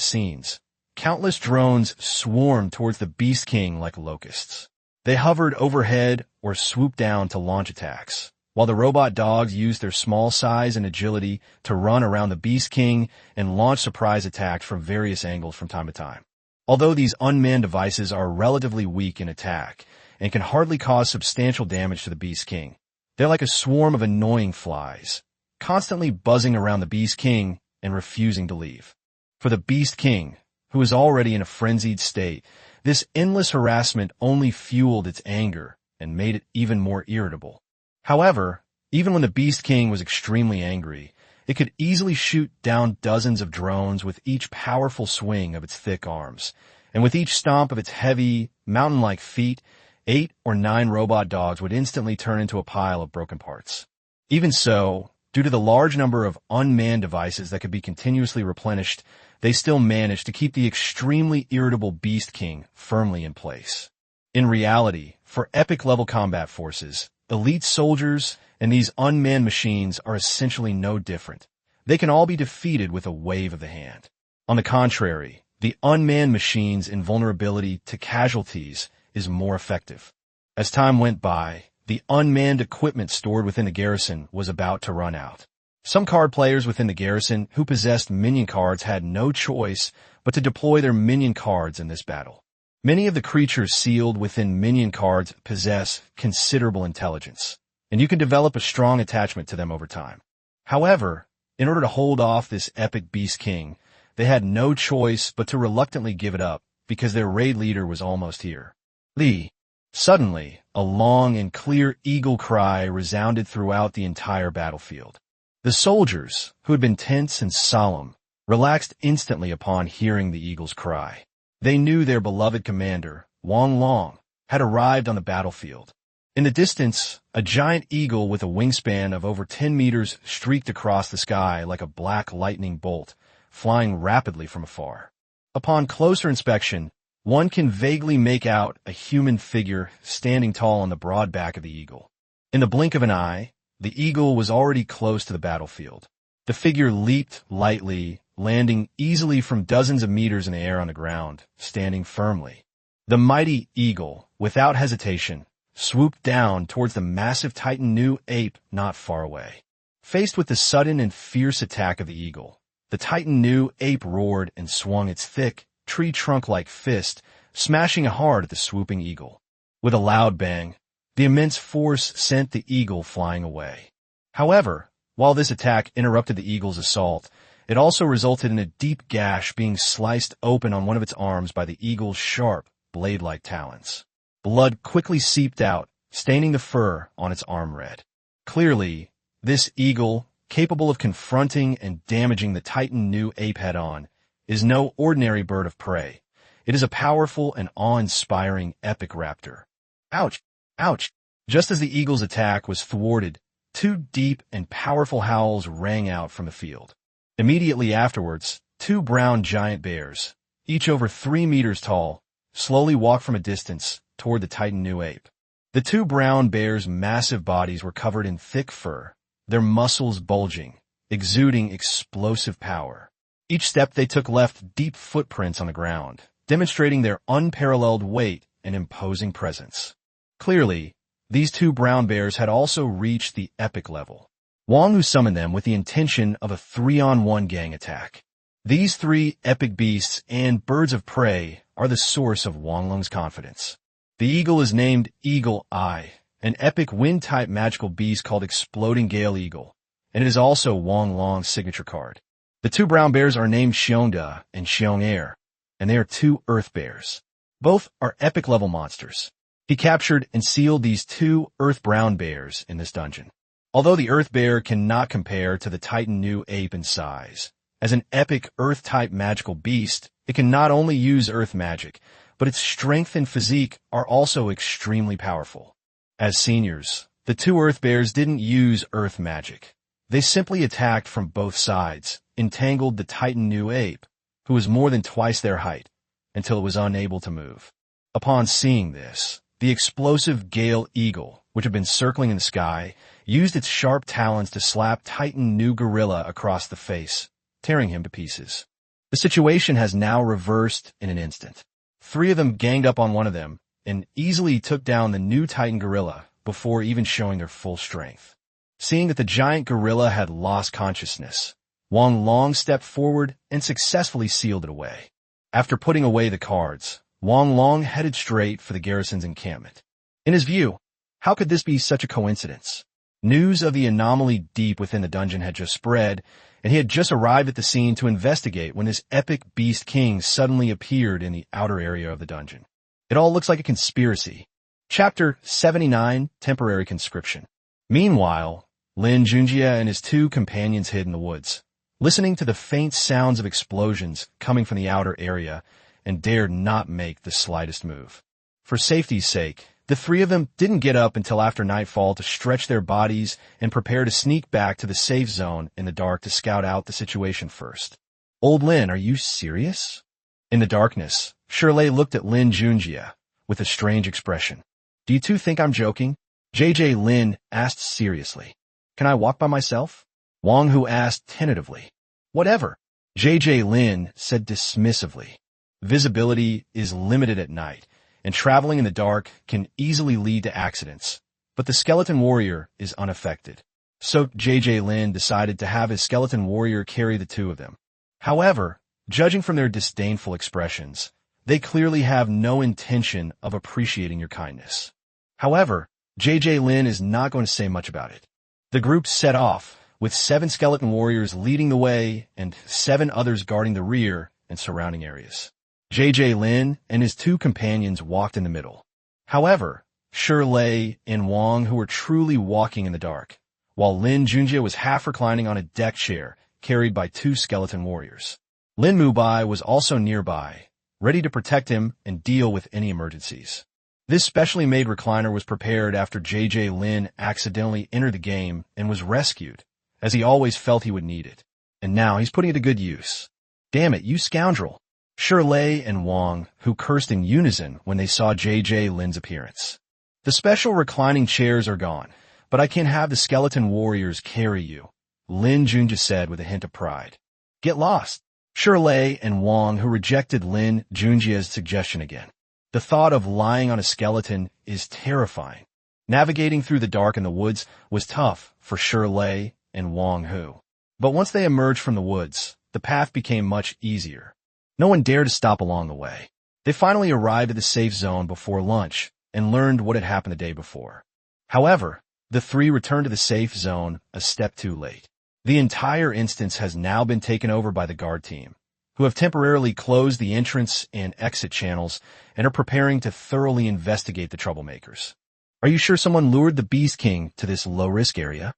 scenes, countless drones swarmed towards the Beast King like locusts. They hovered overhead or swooped down to launch attacks, while the robot dogs used their small size and agility to run around the Beast King and launch surprise attacks from various angles from time to time. Although these unmanned devices are relatively weak in attack and can hardly cause substantial damage to the Beast King, they're like a swarm of annoying flies, constantly buzzing around the Beast King and refusing to leave. For the Beast King, who is already in a frenzied state, this endless harassment only fueled its anger and made it even more irritable. However, even when the Beast King was extremely angry, it could easily shoot down dozens of drones with each powerful swing of its thick arms, and with each stomp of its heavy, mountain-like feet, 8 or 9 robot dogs would instantly turn into a pile of broken parts. Even so, due to the large number of unmanned devices that could be continuously replenished, they still managed to keep the extremely irritable Beast King firmly in place. In reality, for epic-level combat forces, elite soldiers and these unmanned machines are essentially no different. They can all be defeated with a wave of the hand. On the contrary, the unmanned machine's invulnerability to casualties is more effective. As time went by, the unmanned equipment stored within the garrison was about to run out. Some card players within the garrison who possessed minion cards had no choice but to deploy their minion cards in this battle. Many of the creatures sealed within minion cards possess considerable intelligence, and you can develop a strong attachment to them over time. However, in order to hold off this epic beast king, they had no choice but to reluctantly give it up because their raid leader was almost here. Li. Suddenly, a long and clear eagle cry resounded throughout the entire battlefield. The soldiers, who had been tense and solemn, relaxed instantly upon hearing the eagle's cry. They knew their beloved commander, Wang Long, had arrived on the battlefield. In the distance, a giant eagle with a wingspan of over 10 meters streaked across the sky like a black lightning bolt, flying rapidly from afar. Upon closer inspection, one can vaguely make out a human figure standing tall on the broad back of the eagle. In the blink of an eye, the eagle was already close to the battlefield. The figure leaped lightly, landing easily from dozens of meters in the air on the ground, standing firmly. The mighty eagle, without hesitation, swooped down towards the massive Titan Nu ape not far away. Faced with the sudden and fierce attack of the eagle, the Titan Nu ape roared and swung its thick, tree trunk-like fist, smashing hard at the swooping eagle. With a loud bang, the immense force sent the eagle flying away. However, while this attack interrupted the eagle's assault, it also resulted in a deep gash being sliced open on one of its arms by the eagle's sharp, blade-like talons. Blood quickly seeped out, staining the fur on its arm red. Clearly, this eagle, capable of confronting and damaging the Titan Nu ape head-on, is no ordinary bird of prey. It is a powerful and awe-inspiring epic raptor. Ouch! Ouch! Just as the eagle's attack was thwarted, two deep and powerful howls rang out from the field. Immediately afterwards, two brown giant bears, each over 3 meters tall, slowly walked from a distance toward the Titan Nu ape. The two brown bears' massive bodies were covered in thick fur, their muscles bulging, exuding explosive power. Each step they took left deep footprints on the ground, demonstrating their unparalleled weight and imposing presence. Clearly, these two brown bears had also reached the epic level. Wang Hu summoned them with the intention of a 3-on-1 gang attack. These three epic beasts and birds of prey are the source of Wang Lung's confidence. The eagle is named Eagle Eye, an epic wind-type magical beast called Exploding Gale Eagle, and it is also Wang Long's signature card. The two brown bears are named Xiongda and Xiong'er, and they are two earth bears. Both are epic-level monsters. He captured and sealed these two earth brown bears in this dungeon. Although the earth bear cannot compare to the Titan Nu ape in size, as an epic earth-type magical beast, it can not only use earth magic, but its strength and physique are also extremely powerful. As seniors, the two earth bears didn't use earth magic. They simply attacked from both sides, entangled the Titan Nu ape, who was more than twice their height, until it was unable to move. Upon seeing this, the explosive Gale Eagle, which had been circling in the sky, used its sharp talons to slap Titan Nu Gorilla across the face, tearing him to pieces. The situation has now reversed in an instant. 3 of them ganged up on one of them and easily took down the new Titan Gorilla before even showing their full strength. Seeing that the giant gorilla had lost consciousness, Wang Long stepped forward and successfully sealed it away. After putting away the cards, Wang Long headed straight for the garrison's encampment. In his view, how could this be such a coincidence? News of the anomaly deep within the dungeon had just spread, and he had just arrived at the scene to investigate when this epic beast king suddenly appeared in the outer area of the dungeon. It all looks like a conspiracy. Chapter 79, Temporary Conscription. Meanwhile, Lin Junjie and his 2 companions hid in the woods, listening to the faint sounds of explosions coming from the outer area, and dared not make the slightest move. For safety's sake, the 3 of them didn't get up until after nightfall to stretch their bodies and prepare to sneak back to the safe zone in the dark to scout out the situation first. Old Lin, are you serious? In the darkness, Shirley looked at Lin Junjie with a strange expression. Do you 2 think I'm joking? JJ Lin asked seriously. Can I walk by myself? Wang Hu asked tentatively. Whatever. JJ Lin said dismissively. Visibility is limited at night, and traveling in the dark can easily lead to accidents. But the skeleton warrior is unaffected. So JJ Lin decided to have his skeleton warrior carry the two of them. However, judging from their disdainful expressions, they clearly have no intention of appreciating your kindness. However, JJ Lin is not going to say much about it. The group set off, with 7 skeleton warriors leading the way and 7 others guarding the rear and surrounding areas. JJ Lin and his 2 companions walked in the middle. However, Shirley and Wang, who were truly walking in the dark, while Lin Junjie was half reclining on a deck chair carried by 2 skeleton warriors. Lin Mubai was also nearby, ready to protect him and deal with any emergencies. This specially made recliner was prepared after JJ Lin accidentally entered the game and was rescued, as he always felt he would need it. And now he's putting it to good use. Damn it, you scoundrel! Shirley and Wang, who cursed in unison when they saw JJ Lin's appearance. The special reclining chairs are gone, but I can have the skeleton warriors carry you, Lin Junjie said with a hint of pride. Get lost! Shirley and Wang, who rejected Lin Junjie's suggestion again. The thought of lying on a skeleton is terrifying. Navigating through the dark in the woods was tough for Shirley and Wang Hu. But once they emerged from the woods, the path became much easier. No one dared to stop along the way. They finally arrived at the safe zone before lunch and learned what had happened the day before. However, the 3 returned to the safe zone a step too late. The entire instance has now been taken over by the guard team, who have temporarily closed the entrance and exit channels and are preparing to thoroughly investigate the troublemakers. Are you sure someone lured the Beast King to this low-risk area?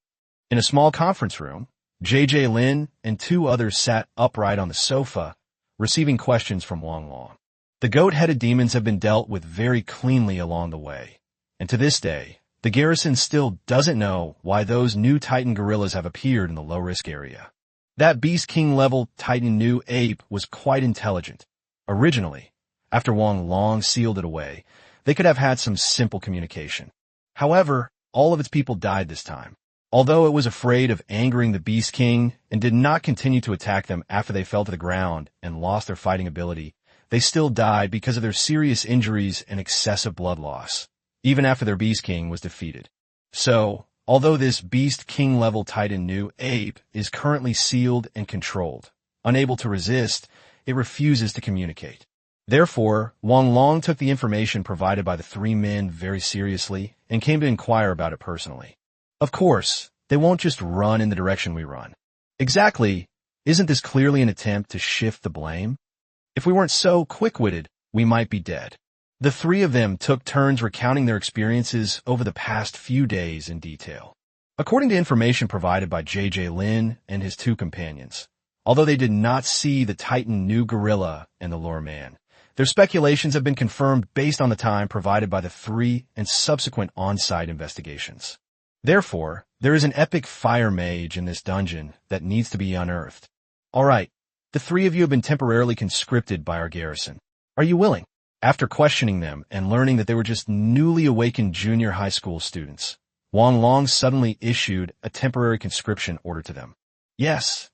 In a small conference room, JJ Lin and 2 others sat upright on the sofa, receiving questions from Wang Long. The goat-headed demons have been dealt with very cleanly along the way, and to this day, the garrison still doesn't know why those new Titan gorillas have appeared in the low-risk area. That Beast King-level Titan new ape was quite intelligent. Originally, after Wang Long sealed it away, they could have had some simple communication. However, all of its people died this time. Although it was afraid of angering the Beast King and did not continue to attack them after they fell to the ground and lost their fighting ability, they still died because of their serious injuries and excessive blood loss, even after their Beast King was defeated. So, although this Beast King-level Titan new ape is currently sealed and controlled, unable to resist, it refuses to communicate. Therefore, Wang Long took the information provided by the 3 men very seriously and came to inquire about it personally. Of course, they won't just run in the direction we run. Exactly, isn't this clearly an attempt to shift the blame? If we weren't so quick-witted, we might be dead. The 3 of them took turns recounting their experiences over the past few days in detail. According to information provided by JJ Lin and his 2 companions, although they did not see the Titan new gorilla and the lure man, their speculations have been confirmed based on the time provided by the 3 and subsequent on-site investigations. Therefore, there is an epic fire mage in this dungeon that needs to be unearthed. Alright, the 3 of you have been temporarily conscripted by our garrison. Are you willing? After questioning them and learning that they were just newly awakened junior high school students, Wang Long suddenly issued a temporary conscription order to them. Yes,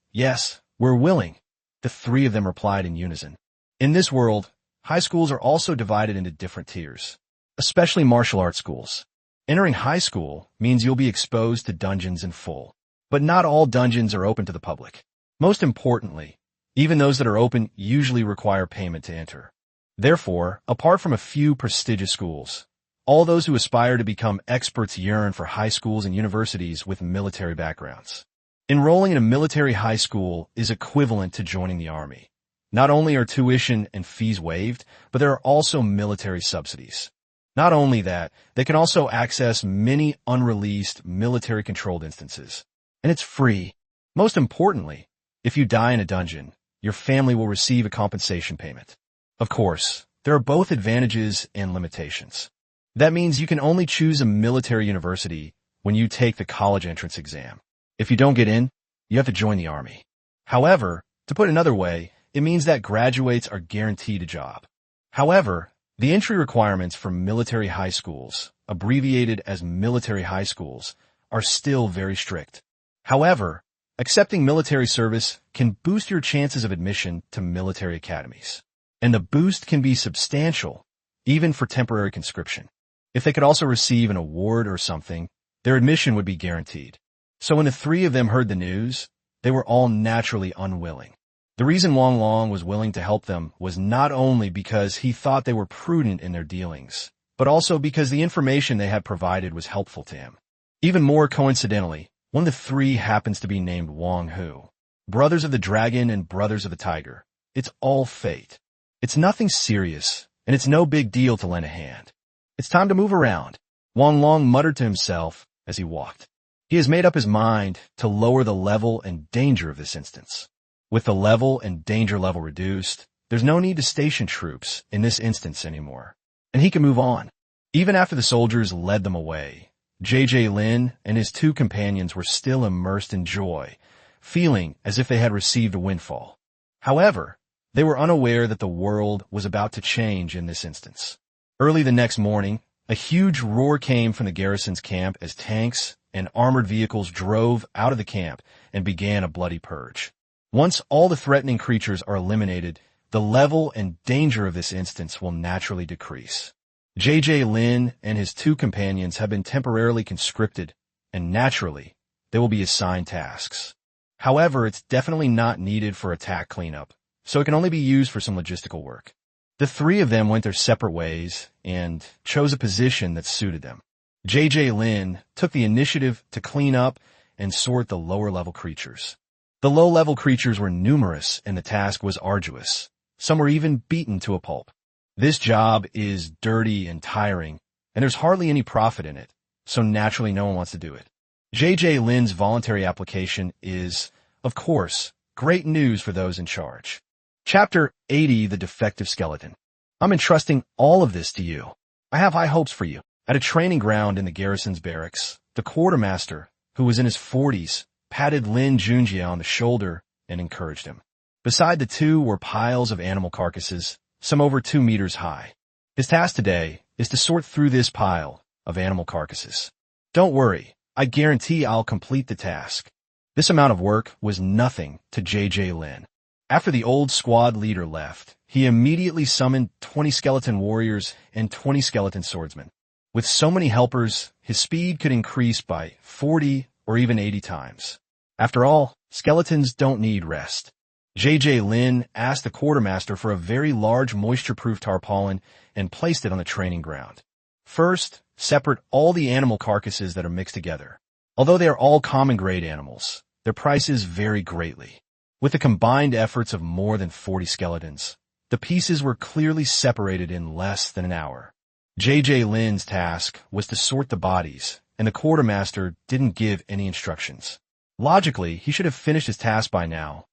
we're willing, the 3 of them replied in unison. In this world, high schools are also divided into different tiers, especially martial arts schools. Entering high school means you'll be exposed to dungeons in full, but not all dungeons are open to the public. Most importantly, even those that are open usually require payment to enter. Therefore, apart from a few prestigious schools, all those who aspire to become experts yearn for high schools and universities with military backgrounds. Enrolling in a military high school is equivalent to joining the army. Not only are tuition and fees waived, but there are also military subsidies. Not only that, they can also access many unreleased military-controlled instances. And it's free. Most importantly, if you die in a dungeon, your family will receive a compensation payment. Of course, there are both advantages and limitations. That means you can only choose a military university when you take the college entrance exam. If you don't get in, you have to join the army. However, to put it another way, it means that graduates are guaranteed a job. However, the entry requirements for military high schools, abbreviated as military high schools, are still very strict. However, accepting military service can boost your chances of admission to military academies. and the boost can be substantial, even for temporary conscription. If they could also receive an award or something, their admission would be guaranteed. So when the three of them heard the news, they were all naturally unwilling. The reason Wang Long was willing to help them was not only because he thought they were prudent in their dealings, but also because the information they had provided was helpful to him. Even more coincidentally, one of the three happens to be named Wang Hu. Brothers of the Dragon and Brothers of the Tiger. It's all fate. It's nothing serious, and it's no big deal to lend a hand. It's time to move around, Wang Long muttered to himself as he walked. He has made up his mind to lower the level and danger of this instance. With the level and danger level reduced, there's no need to station troops in this instance anymore, and he can move on. Even after the soldiers led them away, JJ Lin and his two companions were still immersed in joy, feeling as if they had received a windfall. However, they were unaware that the world was about to change in this instance. Early the next morning, a huge roar came from the garrison's camp as tanks and armored vehicles drove out of the camp and began a bloody purge. Once all the threatening creatures are eliminated, the level and danger of this instance will naturally decrease. JJ Lin and his two companions have been temporarily conscripted, and naturally, they will be assigned tasks. However, it's definitely not needed for attack cleanup, so it can only be used for some logistical work. The three of them went their separate ways and chose a position that suited them. JJ Lin took the initiative to clean up and sort the lower-level creatures. The low-level creatures were numerous and the task was arduous. Some were even beaten to a pulp. This job is dirty and tiring, and there's hardly any profit in it, so naturally no one wants to do it. JJ Lin's voluntary application is, of course, great news for those in charge. Chapter 80, The Defective Skeleton. I'm entrusting all of this to you. I have high hopes for you. At a training ground in the garrison's barracks, the quartermaster, who was in his 40s, patted Lin Junjie on the shoulder and encouraged him. Beside the two were piles of animal carcasses, some over 2 meters high. His task today is to sort through this pile of animal carcasses. Don't worry, I guarantee I'll complete the task. This amount of work was nothing to JJ Lin. After the old squad leader left, he immediately summoned 20 skeleton warriors and 20 skeleton swordsmen. With so many helpers, his speed could increase by 40 or even 80 times. After all, skeletons don't need rest. JJ Lin asked the quartermaster for a very large moisture-proof tarpaulin and placed it on the training ground. First, separate all the animal carcasses that are mixed together. Although they are all common-grade animals, their prices vary greatly. With the combined efforts of more than 40 skeletons, the pieces were clearly separated in less than an hour. JJ Lin's task was to sort the bodies, and the quartermaster didn't give any instructions. Logically, he should have finished his task by now,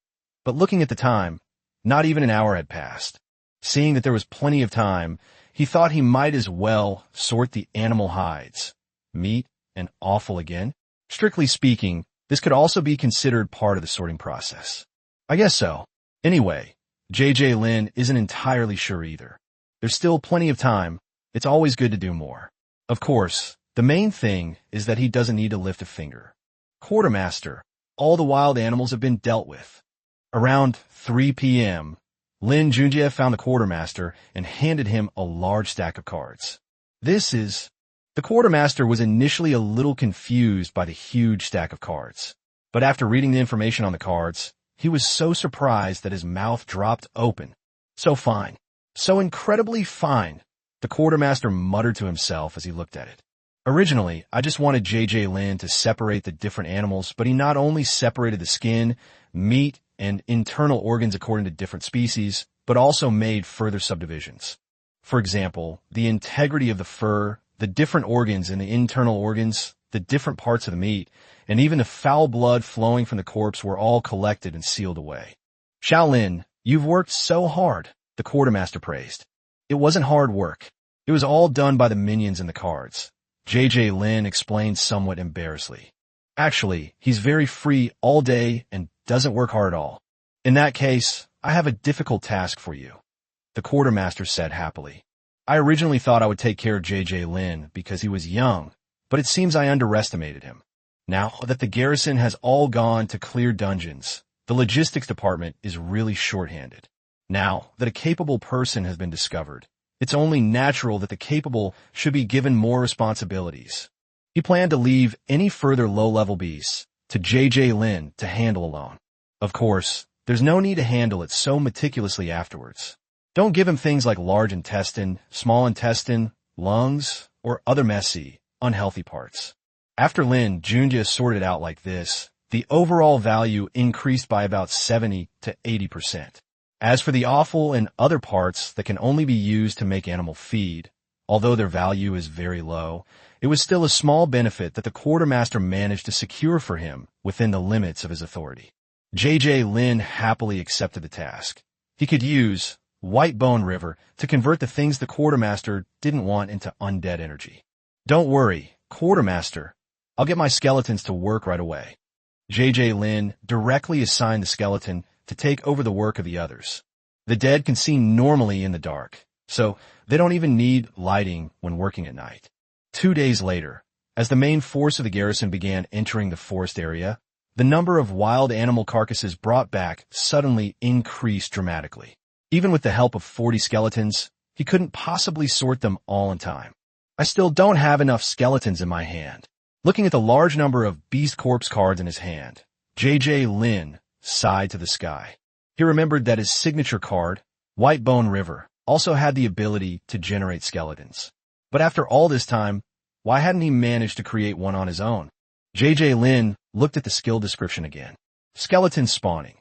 but looking at the time, not even an hour had passed. Seeing that there was plenty of time, he thought he might as well sort the animal hides. Meat and offal again? Strictly speaking, this could also be considered part of the sorting process. I guess so. Anyway, JJ Lin isn't entirely sure either. There's still plenty of time. It's always good to do more. Of course, the main thing is that he doesn't need to lift a finger. Quartermaster, all the wild animals have been dealt with. Around 3 p.m., Lin Junjie found the quartermaster and handed him a large stack of cards. The quartermaster was initially a little confused by the huge stack of cards, but after reading the information on the cards, he was so surprised that his mouth dropped open. So fine. So incredibly fine, the quartermaster muttered to himself as he looked at it. Originally, I just wanted JJ Lin to separate the different animals, but he not only separated the skin, meat, and internal organs according to different species, but also made further subdivisions. For example, the integrity of the fur, the different organs in the internal organs, the different parts of the meat, and even the foul blood flowing from the corpse were all collected and sealed away. Shaolin, you've worked so hard, the quartermaster praised. It wasn't hard work. It was all done by the minions in the cards. JJ Lin explained somewhat embarrassedly. Actually, he's very free all day and doesn't work hard at all. In that case, I have a difficult task for you, the quartermaster said happily. I originally thought I would take care of JJ Lin because he was young, but it seems I underestimated him. Now that the garrison has all gone to clear dungeons, the logistics department is really short-handed. Now that a capable person has been discovered, it's only natural that the capable should be given more responsibilities. He planned to leave any further low-level beasts to Lin to handle alone. Of course, there's no need to handle it so meticulously afterwards. Don't give him things like large intestine, small intestine, lungs, or other messy, unhealthy parts. After Lin Junjie sorted out like this, the overall value increased by about 70 to 80%. As for the offal and other parts that can only be used to make animal feed, although their value is very low, it was still a small benefit that the quartermaster managed to secure for him within the limits of his authority. Lin happily accepted the task. He could use White Bone River to convert the things the quartermaster didn't want into undead energy. Don't worry, quartermaster. I'll get my skeletons to work right away. Lin directly assigned the skeleton to take over the work of the others. The dead can see normally in the dark, so they don't even need lighting when working at night. 2 days later, as the main force of the garrison began entering the forest area, the number of wild animal carcasses brought back suddenly increased dramatically. Even with the help of 40 skeletons, he couldn't possibly sort them all in time. I still don't have enough skeletons in my hand. Looking at the large number of beast corpse cards in his hand, Lin sighed to the sky. He remembered that his signature card, White Bone River, also had the ability to generate skeletons. But after all this time, why hadn't he managed to create one on his own? Lin looked at the skill description again. Skeleton spawning.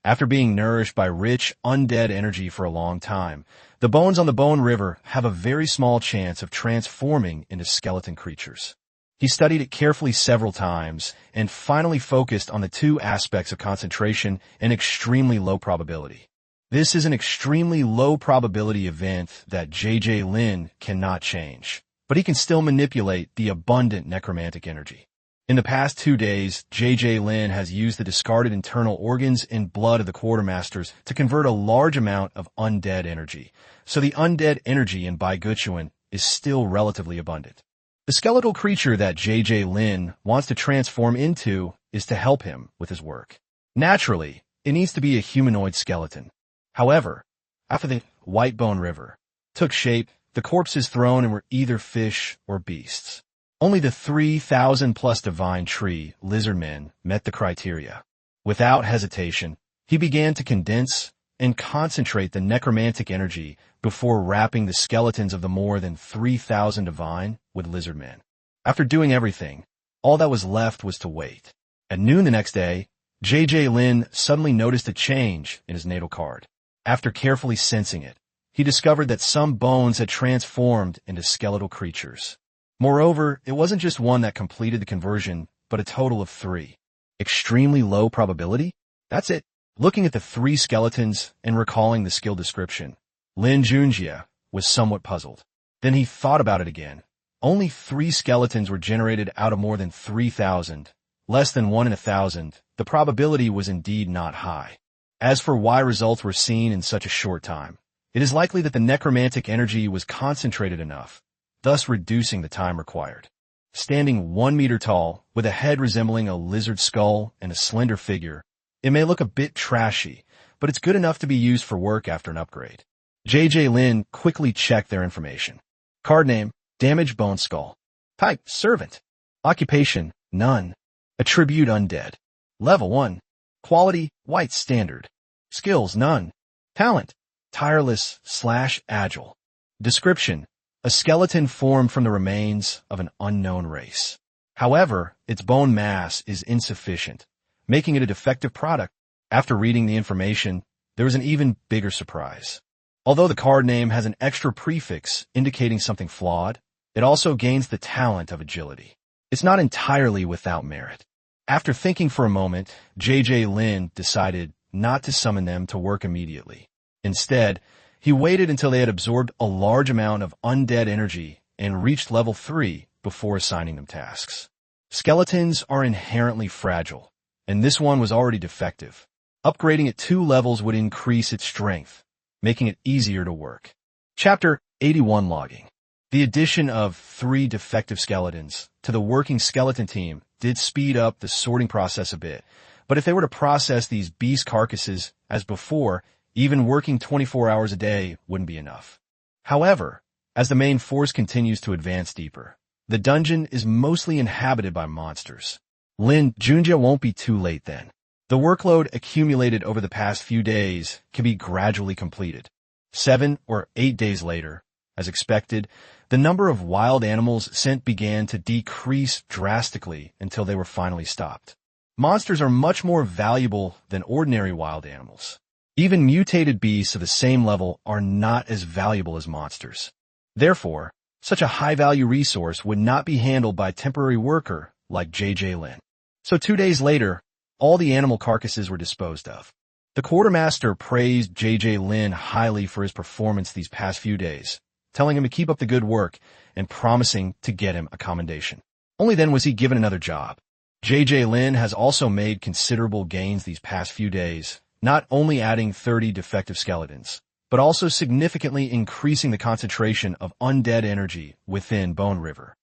After being nourished by rich, undead energy for a long time, the bones on the Bone River have a very small chance of transforming into skeleton creatures. He studied it carefully several times and finally focused on the 2 aspects of concentration and extremely low probability. This is an extremely low probability event that Lin cannot change, but he can still manipulate the abundant necromantic energy. In the past 2 days, Lin has used the discarded internal organs and blood of the quartermasters to convert a large amount of undead energy, so the undead energy in Baiguchuan is still relatively abundant. The skeletal creature that Lin wants to transform into is to help him with his work. Naturally, it needs to be a humanoid skeleton. However, after the White Bone River took shape, the corpses thrown in were either fish or beasts. Only the 3,000-plus divine tree lizardmen met the criteria. Without hesitation, he began to condense and concentrate the necromantic energy before wrapping the skeletons of the more than 3,000 divine with lizardmen. After doing everything, all that was left was to wait. At noon the next day, Lin suddenly noticed a change in his natal card. After carefully sensing it, he discovered that some bones had transformed into skeletal creatures. Moreover, it wasn't just one that completed the conversion, but a total of 3. Extremely low probability? That's it. Looking at the 3 skeletons and recalling the skill description, Lin Junjie was somewhat puzzled. Then he thought about it again. Only 3 skeletons were generated out of more than 3,000, less than 1 in 1,000. The probability was indeed not high. As for why results were seen in such a short time, it is likely that the necromantic energy was concentrated enough, thus reducing the time required. Standing 1 meter tall, with a head resembling a lizard skull and a slender figure, it may look a bit trashy, but it's good enough to be used for work after an upgrade. Lin quickly checked their information. Card name, Damaged Bone Skull. Type, Servant. Occupation, None. Attribute, Undead. Level 1. Quality, White Standard. Skills, None. Talent, Tireless/Agile. Description, a skeleton formed from the remains of an unknown race. However, its bone mass is insufficient, making it a defective product. After reading the information, there was an even bigger surprise. Although the card name has an extra prefix indicating something flawed, it also gains the talent of agility. It's not entirely without merit. After thinking for a moment, Lin decided not to summon them to work immediately. Instead, he waited until they had absorbed a large amount of undead energy and reached level 3 before assigning them tasks. Skeletons are inherently fragile, and this one was already defective. Upgrading it 2 levels would increase its strength, making it easier to work. Chapter 81 Logging. The addition of 3 defective skeletons to the working skeleton team did speed up the sorting process a bit, but if they were to process these beast carcasses as before, Even working 24 hours a day wouldn't be enough. However, as the main force continues to advance deeper, the dungeon is mostly inhabited by monsters. Lin Junjie won't be too late then. The workload accumulated over the past few days can be gradually completed. 7 or 8 days later, as expected, the number of wild animals sent began to decrease drastically until they were finally stopped. Monsters are much more valuable than ordinary wild animals. Even mutated beasts of the same level are not as valuable as monsters. Therefore, such a high-value resource would not be handled by a temporary worker like J.J. Lin. So 2 days later, all the animal carcasses were disposed of. The quartermaster praised J.J. Lin highly for his performance these past few days, telling him to keep up the good work and promising to get him a commendation. Only then was he given another job. J.J. Lin has also made considerable gains these past few days, not only adding 30 defective skeletons, but also significantly increasing the concentration of undead energy within Bone River.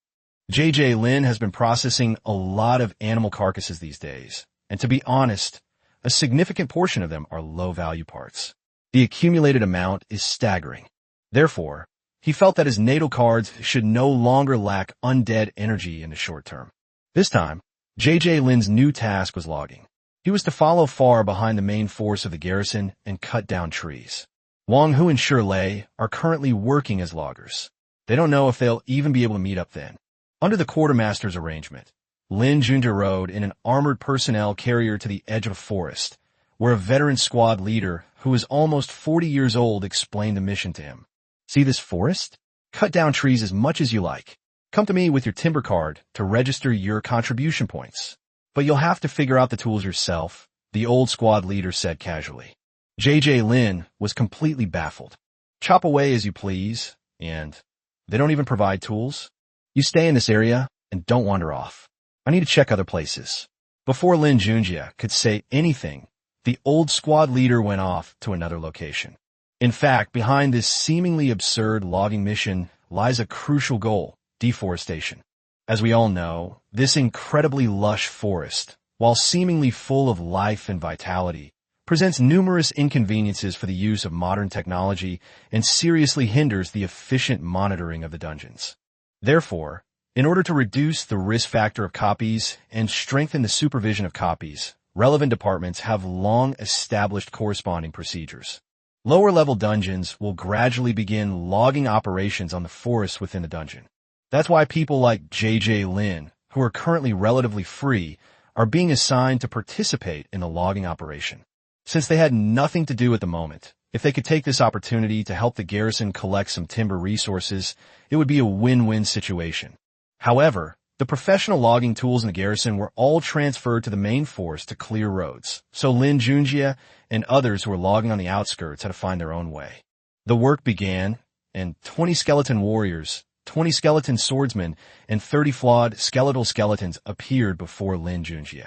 J.J. Lin has been processing a lot of animal carcasses these days, and to be honest, a significant portion of them are low-value parts. The accumulated amount is staggering. Therefore, he felt that his natal cards should no longer lack undead energy in the short term. This time, J.J. Lin's new task was logging. He was to follow far behind the main force of the garrison and cut down trees. Wang Hu and Shirley are currently working as loggers. They don't know if they'll even be able to meet up then. Under the quartermaster's arrangement, Lin Junjie rode in an armored personnel carrier to the edge of a forest, where a veteran squad leader who was almost 40 years old explained the mission to him. See this forest? Cut down trees as much as you like. Come to me with your timber card to register your contribution points. But you'll have to figure out the tools yourself, the old squad leader said casually. J.J. Lin was completely baffled. Chop away as you please, and they don't even provide tools? You stay in this area and don't wander off. I need to check other places. Before Lin Junjie could say anything, the old squad leader went off to another location. In fact, behind this seemingly absurd logging mission lies a crucial goal: deforestation. As we all know, this incredibly lush forest, while seemingly full of life and vitality, presents numerous inconveniences for the use of modern technology and seriously hinders the efficient monitoring of the dungeons. Therefore, in order to reduce the risk factor of copies and strengthen the supervision of copies, relevant departments have long established corresponding procedures. Lower-level dungeons will gradually begin logging operations on the forest within the dungeon. That's why people like J.J. Lin, who are currently relatively free, are being assigned to participate in the logging operation. Since they had nothing to do at the moment, if they could take this opportunity to help the garrison collect some timber resources, it would be a win-win situation. However, the professional logging tools in the garrison were all transferred to the main force to clear roads, so Lin Junjie and others who were logging on the outskirts had to find their own way. The work began, and 20 skeleton warriors, 20 skeleton swordsmen, and 30 flawed skeletal skeletons appeared before Lin Junjie.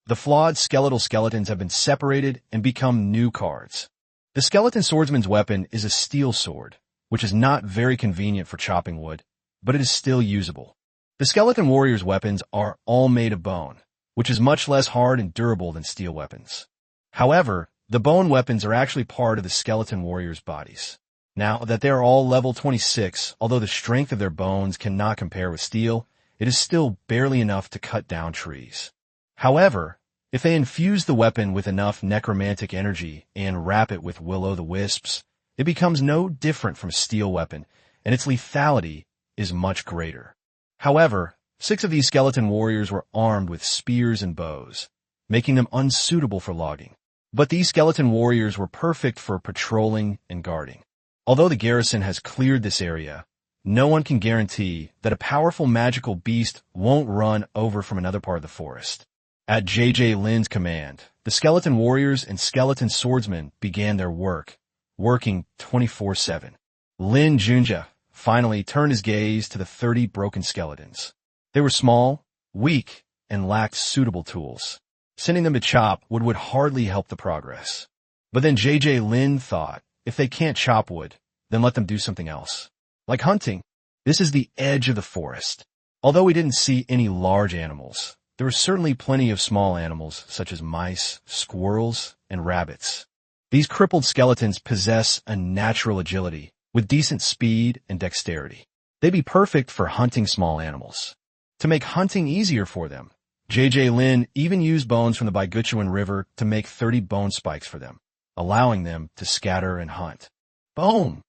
The flawed skeletal skeletons have been separated and become new cards. The skeleton swordsman's weapon is a steel sword, which is not very convenient for chopping wood, but it is still usable. The skeleton warrior's weapons are all made of bone, which is much less hard and durable than steel weapons. However, the bone weapons are actually part of the skeleton warrior's bodies. Now that they are all level 26, although the strength of their bones cannot compare with steel, it is still barely enough to cut down trees. However, if they infuse the weapon with enough necromantic energy and wrap it with the-wisps, it becomes no different from a steel weapon, and its lethality is much greater. However, 6 of these skeleton warriors were armed with spears and bows, making them unsuitable for logging. But these skeleton warriors were perfect for patrolling and guarding. Although the garrison has cleared this area, no one can guarantee that a powerful magical beast won't run over from another part of the forest. At J.J. Lin's command, the skeleton warriors and skeleton swordsmen began their work, working 24/7. Lin Junjie finally turned his gaze to the 30 broken skeletons. They were small, weak, and lacked suitable tools. Sending them to chop wood would hardly help the progress. But then J.J. Lin thought, if they can't chop wood, then let them do something else. Like hunting. This is the edge of the forest. Although we didn't see any large animals, there were certainly plenty of small animals such as mice, squirrels, and rabbits. These crippled skeletons possess a natural agility, with decent speed and dexterity. They'd be perfect for hunting small animals. To make hunting easier for them, J.J. Lin even used bones from the Baiguchuan River to make 30 bone spikes for them, allowing them to scatter and hunt. Boom!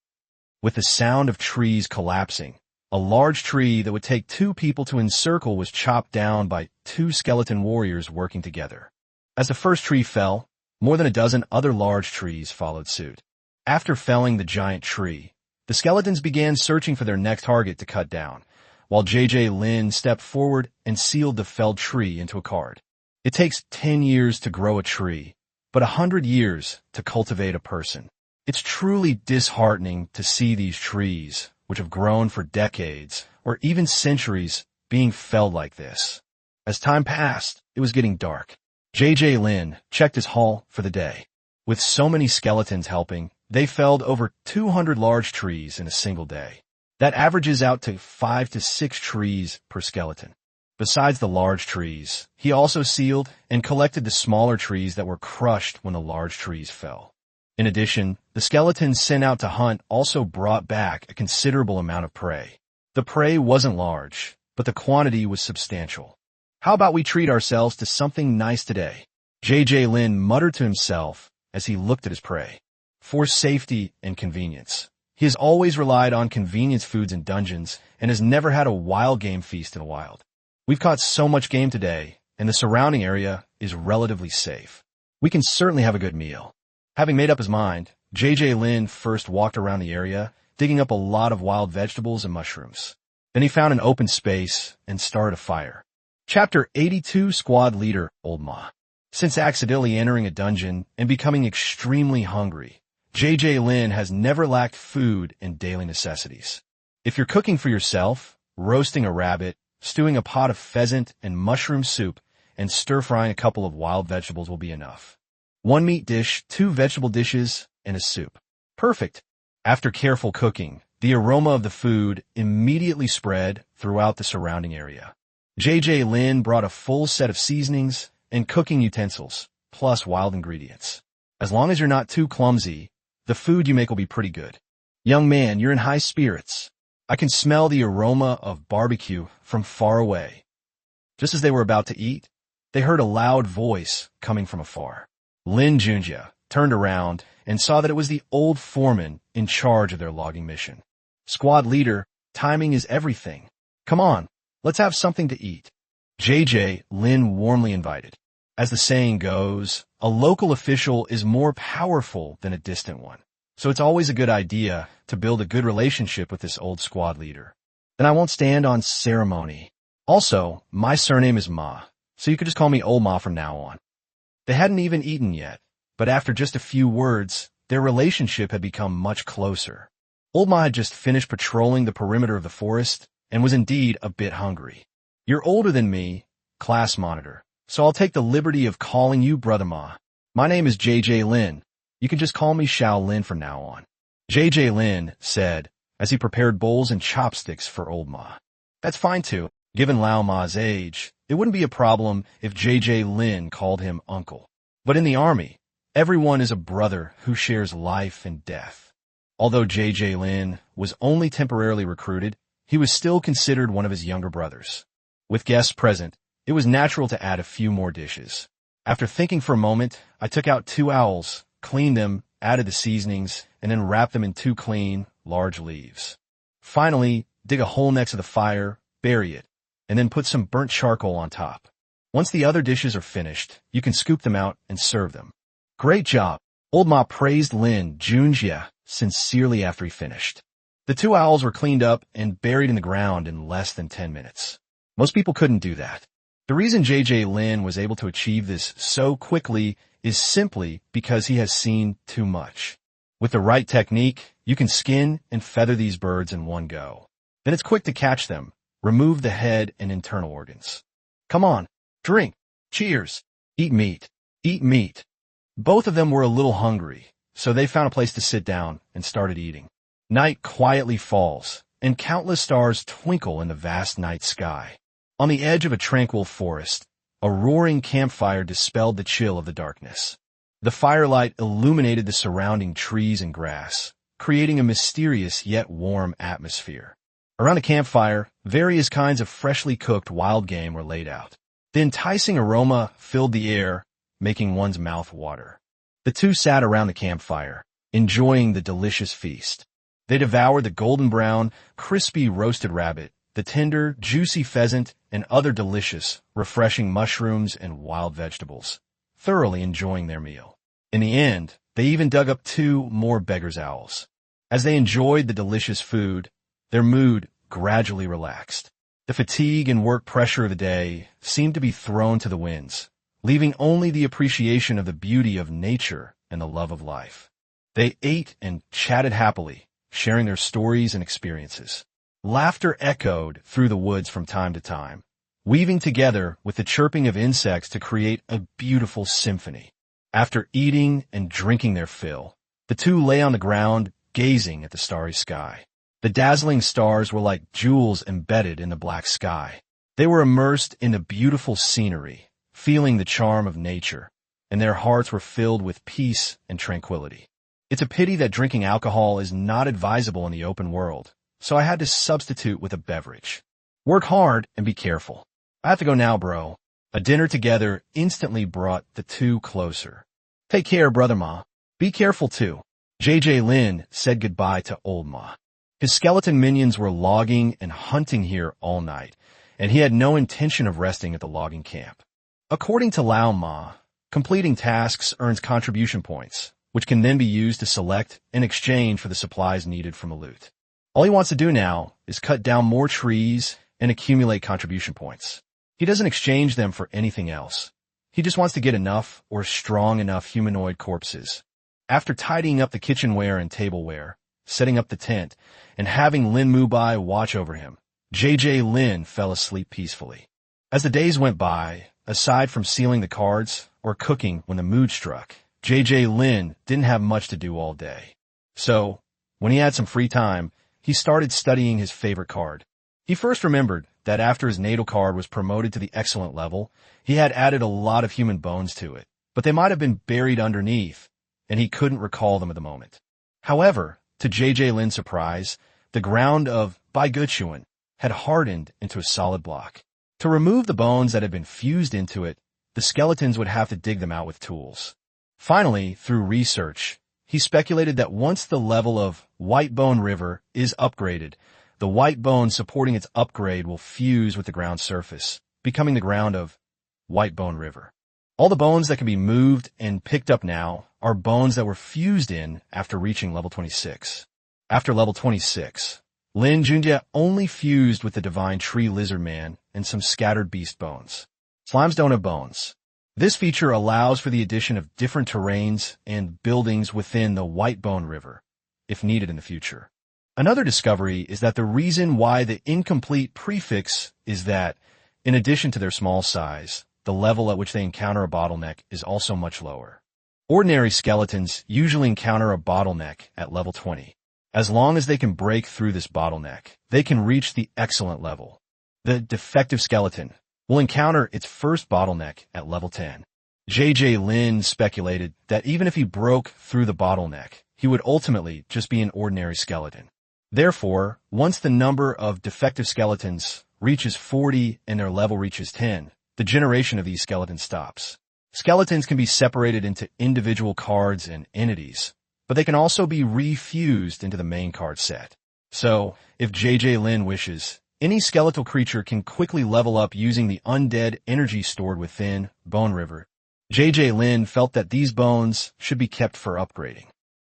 With the sound of trees collapsing, a large tree that would take 2 people to encircle was chopped down by 2 skeleton warriors working together. As the first tree fell, more than a dozen other large trees followed suit. After felling the giant tree, the skeletons began searching for their next target to cut down, while J.J. Lin stepped forward and sealed the felled tree into a card. It takes 10 years to grow a tree, but 100 years to cultivate a person. It's truly disheartening to see these trees, which have grown for decades, or even centuries, being felled like this. As time passed, it was getting dark. J.J. Lin checked his haul for the day. With so many skeletons helping, they felled over 200 large trees in a single day. That averages out to 5 to 6 trees per skeleton. Besides the large trees, he also sealed and collected the smaller trees that were crushed when the large trees fell. In addition, the skeletons sent out to hunt also brought back a considerable amount of prey. The prey wasn't large, but the quantity was substantial. How about we treat ourselves to something nice today? J.J. Lin muttered to himself as he looked at his prey. For safety and convenience, he has always relied on convenience foods in dungeons and has never had a wild game feast in the wild. We've caught so much game today, and the surrounding area is relatively safe. We can certainly have a good meal. Having made up his mind, J.J. Lin first walked around the area, digging up a lot of wild vegetables and mushrooms. Then he found an open space and started a fire. Chapter 82, Squad Leader, Old Ma. Since accidentally entering a dungeon and becoming extremely hungry, J.J. Lin has never lacked food and daily necessities. If you're cooking for yourself, roasting a rabbit, stewing a pot of pheasant and mushroom soup, and stir-frying a couple of wild vegetables will be enough. 1 meat dish, 2 vegetable dishes, and a soup. Perfect. After careful cooking, the aroma of the food immediately spread throughout the surrounding area. J.J. Lin brought a full set of seasonings and cooking utensils, plus wild ingredients. As long as you're not too clumsy, the food you make will be pretty good. Young man, you're in high spirits. I can smell the aroma of barbecue from far away. Just as they were about to eat, they heard a loud voice coming from afar. Lin Junjie turned around and saw that it was the old foreman in charge of their logging mission. Squad leader, timing is everything. Come on, let's have something to eat. J.J. Lin warmly invited. As the saying goes, a local official is more powerful than a distant one. So it's always a good idea to build a good relationship with this old squad leader. Then I won't stand on ceremony. Also, my surname is Ma, so you could just call me Old Ma from now on. They hadn't even eaten yet, but after just a few words, their relationship had become much closer. Old Ma had just finished patrolling the perimeter of the forest and was indeed a bit hungry. You're older than me, class monitor, so I'll take the liberty of calling you Brother Ma. My name is J.J. Lin. You can just call me Xiao Lin from now on. J.J. Lin said as he prepared bowls and chopsticks for Old Ma. That's fine too. Given Lao Ma's age, it wouldn't be a problem if J.J. Lin called him uncle. But in the army, everyone is a brother who shares life and death. Although J.J. Lin was only temporarily recruited, he was still considered one of his younger brothers. With guests present, it was natural to add a few more dishes. After thinking for a moment, I took out 2 owls, cleaned them, added the seasonings, and then wrapped them in 2 clean, large leaves. Finally, dig a hole next to the fire, bury it, and then put some burnt charcoal on top. Once the other dishes are finished, you can scoop them out and serve them. Great job. Old Ma praised Lin Junjie sincerely after he finished. The 2 owls were cleaned up and buried in the ground in less than 10 minutes. Most people couldn't do that. The reason J.J. Lin was able to achieve this so quickly is simply because he has seen too much. With the right technique, you can skin and feather these birds in one go. Then it's quick to catch them, remove the head and internal organs. Come on, drink, cheers, eat meat, eat meat. Both of them were a little hungry, so they found a place to sit down and started eating. Night quietly falls, and countless stars twinkle in the vast night sky. On the edge of a tranquil forest, a roaring campfire dispelled the chill of the darkness. The firelight illuminated the surrounding trees and grass, creating a mysterious yet warm atmosphere. Around the campfire, various kinds of freshly cooked wild game were laid out. The enticing aroma filled the air, making one's mouth water. The two sat around the campfire, enjoying the delicious feast. They devoured the golden brown, crispy roasted rabbit, the tender, juicy pheasant, and other delicious, refreshing mushrooms and wild vegetables, thoroughly enjoying their meal. In the end, they even dug up 2 more beggar's owls. As they enjoyed the delicious food, their mood gradually relaxed. The fatigue and work pressure of the day seemed to be thrown to the winds, leaving only the appreciation of the beauty of nature and the love of life. They ate and chatted happily, sharing their stories and experiences. Laughter echoed through the woods from time to time, weaving together with the chirping of insects to create a beautiful symphony. After eating and drinking their fill, the two lay on the ground, gazing at the starry sky. The dazzling stars were like jewels embedded in the black sky. They were immersed in the beautiful scenery, feeling the charm of nature, and their hearts were filled with peace and tranquility. It's a pity that drinking alcohol is not advisable in the open world, so I had to substitute with a beverage. Work hard and be careful. I have to go now, bro. A dinner together instantly brought the two closer. Take care, brother Ma. Be careful too. JJ Lin said goodbye to old Ma. His skeleton minions were logging and hunting here all night, and he had no intention of resting at the logging camp. According to Lao Ma, completing tasks earns contribution points, which can then be used to select and exchange for the supplies needed from a loot. All he wants to do now is cut down more trees and accumulate contribution points. He doesn't exchange them for anything else. He just wants to get enough or strong enough humanoid corpses. After tidying up the kitchenware and tableware, setting up the tent, and having Lin Mubai watch over him, JJ Lin fell asleep peacefully. As the days went by, aside from sealing the cards or cooking when the mood struck, JJ Lin didn't have much to do all day. So, when he had some free time, he started studying his favorite card. He first remembered that after his natal card was promoted to the excellent level, he had added a lot of human bones to it, but they might have been buried underneath, and he couldn't recall them at the moment. However, to JJ Lin's surprise, the ground of Baiguchuan had hardened into a solid block. To remove the bones that had been fused into it, the skeletons would have to dig them out with tools. Finally, through research, he speculated that once the level of White Bone River is upgraded, the white bone supporting its upgrade will fuse with the ground surface, becoming the ground of White Bone River. All the bones that can be moved and picked up now are bones that were fused in after reaching level 26. After level 26, Lin Junjie only fused with the divine tree lizard man and some scattered beast bones. Slimes don't have bones. This feature allows for the addition of different terrains and buildings within the White Bone River, if needed in the future. Another discovery is that the reason why the incomplete prefix is that, in addition to their small size, the level at which they encounter a bottleneck is also much lower. Ordinary skeletons usually encounter a bottleneck at level 20. As long as they can break through this bottleneck, they can reach the excellent level. The defective skeleton will encounter its first bottleneck at level 10. JJ Lin speculated that even if he broke through the bottleneck, he would ultimately just be an ordinary skeleton. Therefore, once the number of defective skeletons reaches 40 and their level reaches 10, the generation of these skeletons stops. Skeletons can be separated into individual cards and entities, but they can also be refused into the main card set. So, if JJ Lin wishes, any skeletal creature can quickly level up using the undead energy stored within Bone River. JJ Lin felt that these bones should be kept for upgrading.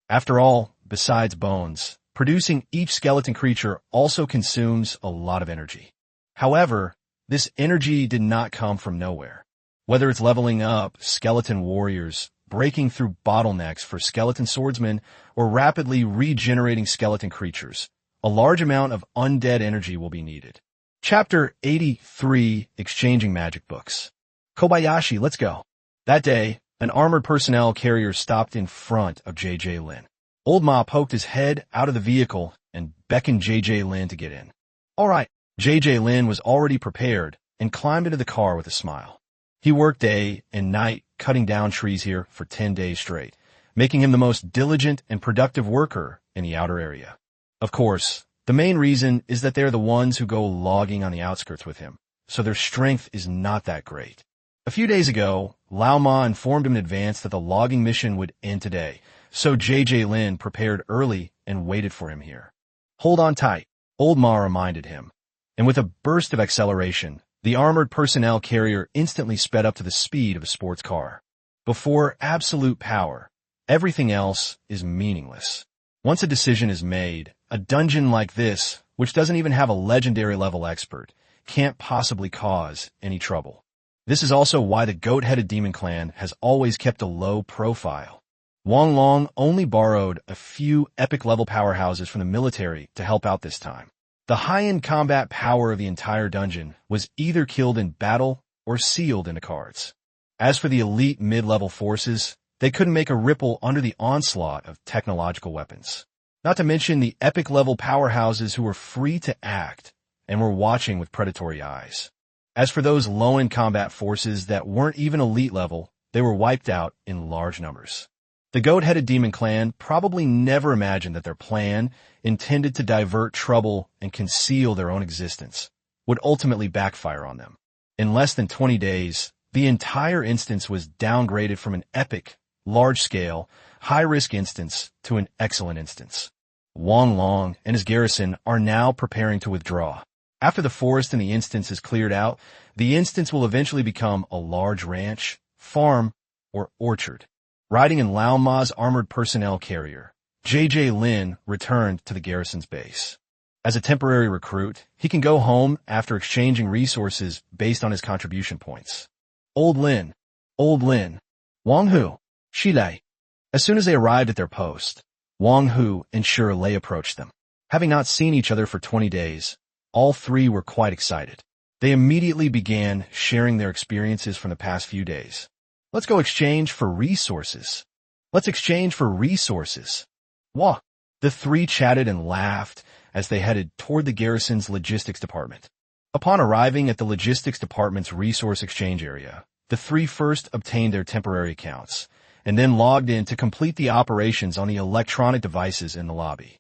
After all, besides bones, producing each skeleton creature also consumes a lot of energy. However, this energy did not come from nowhere. Whether it's leveling up skeleton warriors, breaking through bottlenecks for skeleton swordsmen, or rapidly regenerating skeleton creatures, a large amount of undead energy will be needed. Chapter 83, Exchanging Magic Books. Kobayashi, let's go. That day, an armored personnel carrier stopped in front of JJ Lin. Old Ma poked his head out of the vehicle and beckoned JJ Lin to get in. All right. JJ Lin was already prepared and climbed into the car with a smile. He worked day and night cutting down trees here for 10 days straight, making him the most diligent and productive worker in the outer area. Of course, the main reason is that they're the ones who go logging on the outskirts with him, so their strength is not that great. A few days ago, Lao Ma informed him in advance that the logging mission would end today, so JJ Lin prepared early and waited for him here. Hold on tight, Old Ma reminded him. And with a burst of acceleration, the armored personnel carrier instantly sped up to the speed of a sports car. Before absolute power, everything else is meaningless. Once a decision is made, a dungeon like this, which doesn't even have a legendary level expert, can't possibly cause any trouble. This is also why the goat-headed demon clan has always kept a low profile. Wang Long only borrowed a few epic-level powerhouses from the military to help out this time. The high-end combat power of the entire dungeon was either killed in battle or sealed into cards. As for the elite mid-level forces, they couldn't make a ripple under the onslaught of technological weapons. Not to mention the epic-level powerhouses who were free to act and were watching with predatory eyes. As for those low-end combat forces that weren't even elite level, they were wiped out in large numbers. The goat-headed demon clan probably never imagined that their plan, intended to divert trouble and conceal their own existence, would ultimately backfire on them. In less than 20 days, the entire instance was downgraded from an epic, large-scale, high-risk instance to an excellent instance. Wang Long and his garrison are now preparing to withdraw. After the forest in the instance is cleared out, the instance will eventually become a large ranch, farm, or orchard. Riding in Lao Ma's armored personnel carrier, JJ Lin returned to the garrison's base. As a temporary recruit, he can go home after exchanging resources based on his contribution points. Old Lin, Wang Hu, Shilei. As soon as they arrived at their post, Wang Hu and Shilei approached them. Having not seen each other for 20 days, all three were quite excited. They immediately began sharing their experiences from the past few days. Let's go exchange for resources. Let's exchange for resources. Wah! The three chatted and laughed as they headed toward the garrison's logistics department. Upon arriving at the logistics department's resource exchange area, the three first obtained their temporary accounts, and then logged in to complete the operations on the electronic devices in the lobby.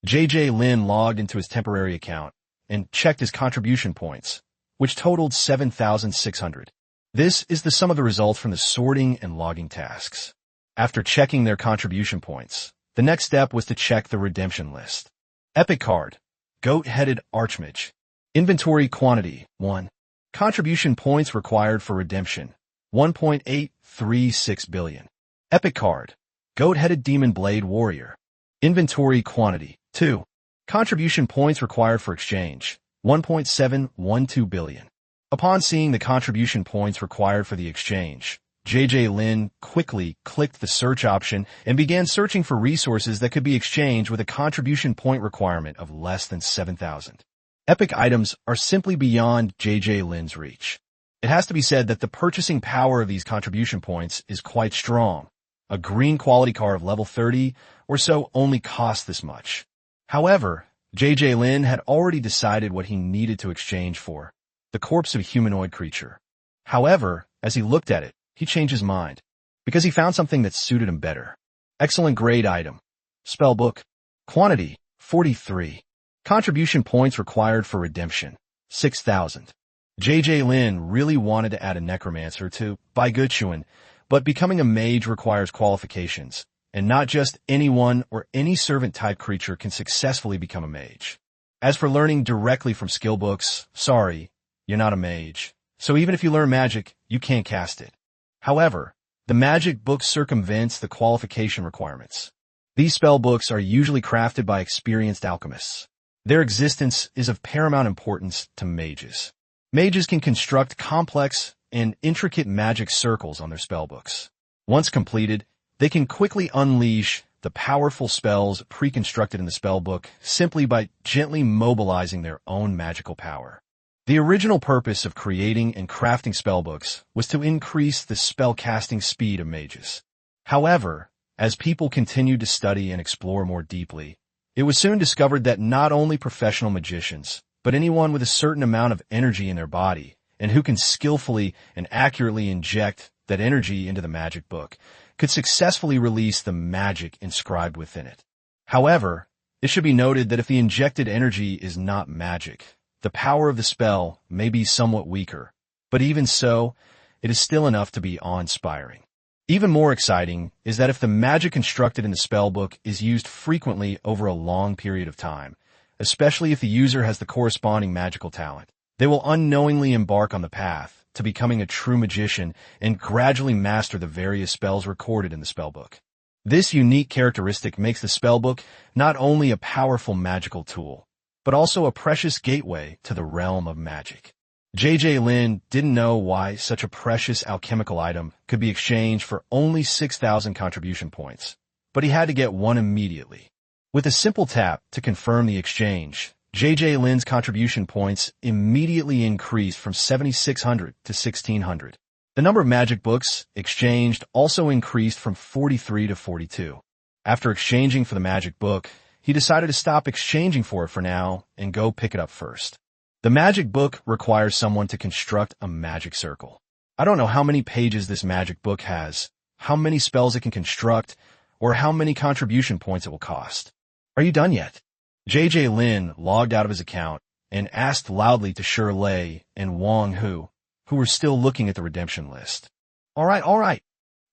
JJ Lin logged into his temporary account and checked his contribution points, which totaled 7,600. This is the sum of the results from the sorting and logging tasks. After checking their contribution points, the next step was to check the redemption list. Epic card, Goat-Headed Archmage. Inventory quantity, 1. Contribution points required for redemption, 1.836 billion. Epic card, Goat-Headed Demon Blade Warrior. Inventory quantity, 2. Contribution points required for exchange, 1.712 billion. Upon seeing the contribution points required for the exchange, JJ Lin quickly clicked the search option and began searching for resources that could be exchanged with a contribution point requirement of less than 7,000. Epic items are simply beyond JJ Lin's reach. It has to be said that the purchasing power of these contribution points is quite strong. A green quality car of level 30 or so only costs this much. However, JJ Lin had already decided what he needed to exchange for. The corpse of a humanoid creature. However, as he looked at it, he changed his mind, because he found something that suited him better. Excellent grade item. Spellbook. Quantity, 43. Contribution points required for redemption, 6,000. JJ Lin really wanted to add a necromancer to Bai Guchuan, but becoming a mage requires qualifications, and not just anyone or any servant-type creature can successfully become a mage. As for learning directly from skill books, sorry, you're not a mage, so even if you learn magic, you can't cast it. However, the magic book circumvents the qualification requirements. These spell books are usually crafted by experienced alchemists. Their existence is of paramount importance to mages. Mages can construct complex and intricate magic circles on their spellbooks. Once completed, they can quickly unleash the powerful spells pre-constructed in the spellbook simply by gently mobilizing their own magical power. The original purpose of creating and crafting spellbooks was to increase the spell-casting speed of mages. However, as people continued to study and explore more deeply, it was soon discovered that not only professional magicians, but anyone with a certain amount of energy in their body and who can skillfully and accurately inject that energy into the magic book could successfully release the magic inscribed within it. However, it should be noted that if the injected energy is not magic, the power of the spell may be somewhat weaker, but even so, it is still enough to be awe-inspiring. Even more exciting is that if the magic constructed in the spellbook is used frequently over a long period of time, especially if the user has the corresponding magical talent, they will unknowingly embark on the path to becoming a true magician and gradually master the various spells recorded in the spellbook. This unique characteristic makes the spellbook not only a powerful magical tool, but also a precious gateway to the realm of magic. J.J. Lin didn't know why such a precious alchemical item could be exchanged for only 6,000 contribution points, but he had to get one immediately. With a simple tap to confirm the exchange, J.J. Lin's contribution points immediately increased from 7,600 to 1,600. The number of magic books exchanged also increased from 43 to 42. After exchanging for the magic book, he decided to stop exchanging for it for now and go pick it up first. The magic book requires someone to construct a magic circle. I don't know how many pages this magic book has, how many spells it can construct, or how many contribution points it will cost. Are you done yet? J.J. Lin logged out of his account and asked loudly to Shirley and Wang Hu were still looking at the redemption list. All right.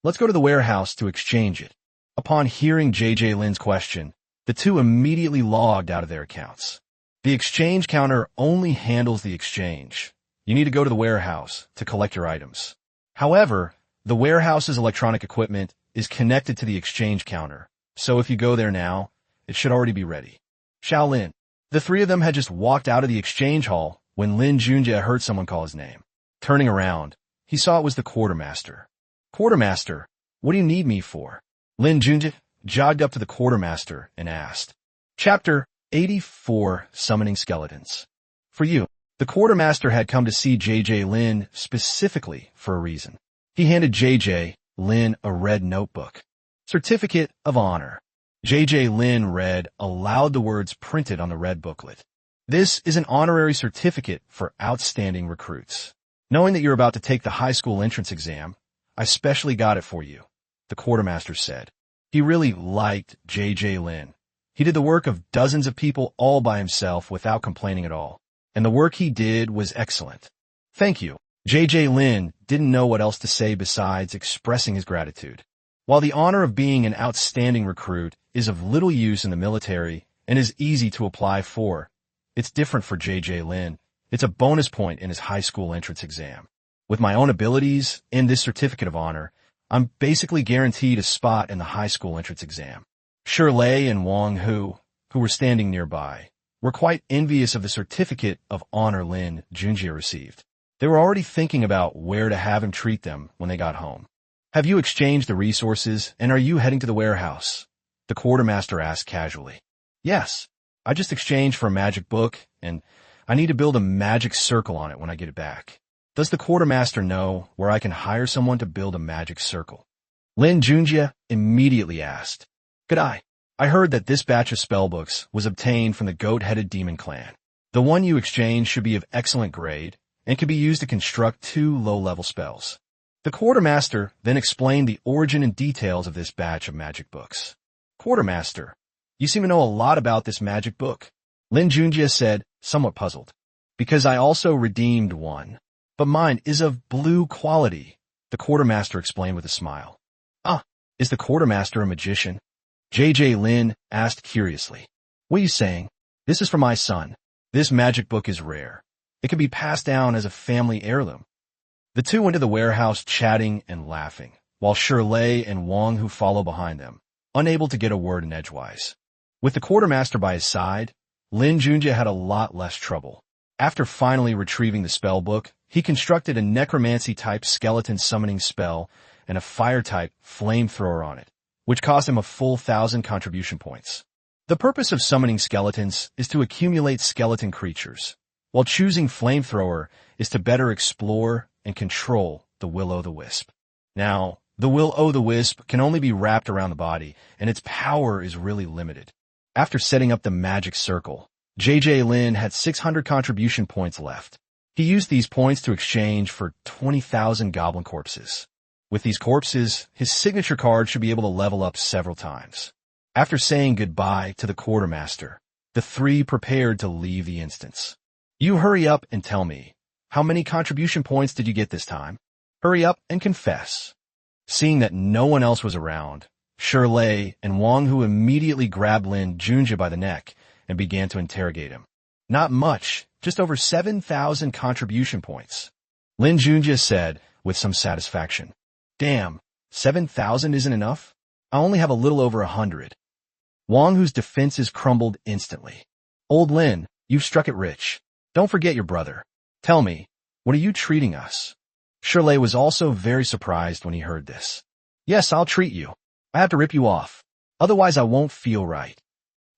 Let's go to the warehouse to exchange it. Upon hearing J.J. Lin's question, the two immediately logged out of their accounts. The exchange counter only handles the exchange. You need to go to the warehouse to collect your items. However, the warehouse's electronic equipment is connected to the exchange counter, so if you go there now, it should already be ready. Shaolin. The three of them had just walked out of the exchange hall when Lin Junjie heard someone call his name. Turning around, he saw it was the quartermaster. Quartermaster, what do you need me for? Lin Junjie jogged up to the quartermaster and asked. Chapter 84, Summoning Skeletons. For you. The quartermaster had come to see J.J. Lin specifically for a reason. He handed J.J. Lin a red notebook. Certificate of Honor. J.J. Lin read aloud the words printed on the red booklet. This is an honorary certificate for outstanding recruits. Knowing that you're about to take the high school entrance exam, I specially got it for you, the quartermaster said. He really liked J.J. Lin. He did the work of dozens of people all by himself without complaining at all, and the work he did was excellent. Thank you. J.J. Lin didn't know what else to say besides expressing his gratitude. While the honor of being an outstanding recruit is of little use in the military and is easy to apply for, it's different for J.J. Lin. It's a bonus point in his high school entrance exam. With my own abilities and this certificate of honor, I'm basically guaranteed a spot in the high school entrance exam. Shirley and Wang Hu were standing nearby, were quite envious of the certificate of honor Lin Junjie received. They were already thinking about where to have him treat them when they got home. Have you exchanged the resources, and are you heading to the warehouse? The quartermaster asked casually. Yes, I just exchanged for a magic book, and I need to build a magic circle on it when I get it back. Does the quartermaster know where I can hire someone to build a magic circle? Lin Junjie immediately asked. Good eye. I heard that this batch of spellbooks was obtained from the goat-headed demon clan. The one you exchanged should be of excellent grade and can be used to construct 2 low-level spells. The quartermaster then explained the origin and details of this batch of magic books. Quartermaster, you seem to know a lot about this magic book, Lin Junjie said, somewhat puzzled. Because I also redeemed one. But mine is of blue quality, the quartermaster explained with a smile. Ah, is the quartermaster a magician? J.J. Lin asked curiously. What are you saying? This is for my son. This magic book is rare. It can be passed down as a family heirloom. The two went to the warehouse chatting and laughing, while Shirley and Wang Hu followed behind them, unable to get a word in edgewise. With the quartermaster by his side, Lin Junjie had a lot less trouble. After finally retrieving the spellbook, he constructed a necromancy-type skeleton summoning spell and a fire-type flamethrower on it, which cost him a full 1,000 contribution points. The purpose of summoning skeletons is to accumulate skeleton creatures, while choosing flamethrower is to better explore and control the will-o'-the-wisp. Now, the will-o'-the-wisp can only be wrapped around the body, and its power is really limited. After setting up the magic circle, J.J. Lin had 600 contribution points left. He used these points to exchange for 20,000 goblin corpses. With these corpses, his signature card should be able to level up several times. After saying goodbye to the quartermaster, the three prepared to leave the instance. You hurry up and tell me, how many contribution points did you get this time? Hurry up and confess. Seeing that no one else was around, Shirley and Wang Hu immediately grabbed Lin Junjie by the neck and began to interrogate him. Not much, just over 7,000 contribution points. Lin Junjie said with some satisfaction. Damn, 7,000 isn't enough? I only have a little over 100. Wang Hu's defenses crumbled instantly. Old Lin, you've struck it rich. Don't forget your brother. Tell me, what are you treating us? Shirley was also very surprised when he heard this. Yes, I'll treat you. I have to rip you off. Otherwise I won't feel right.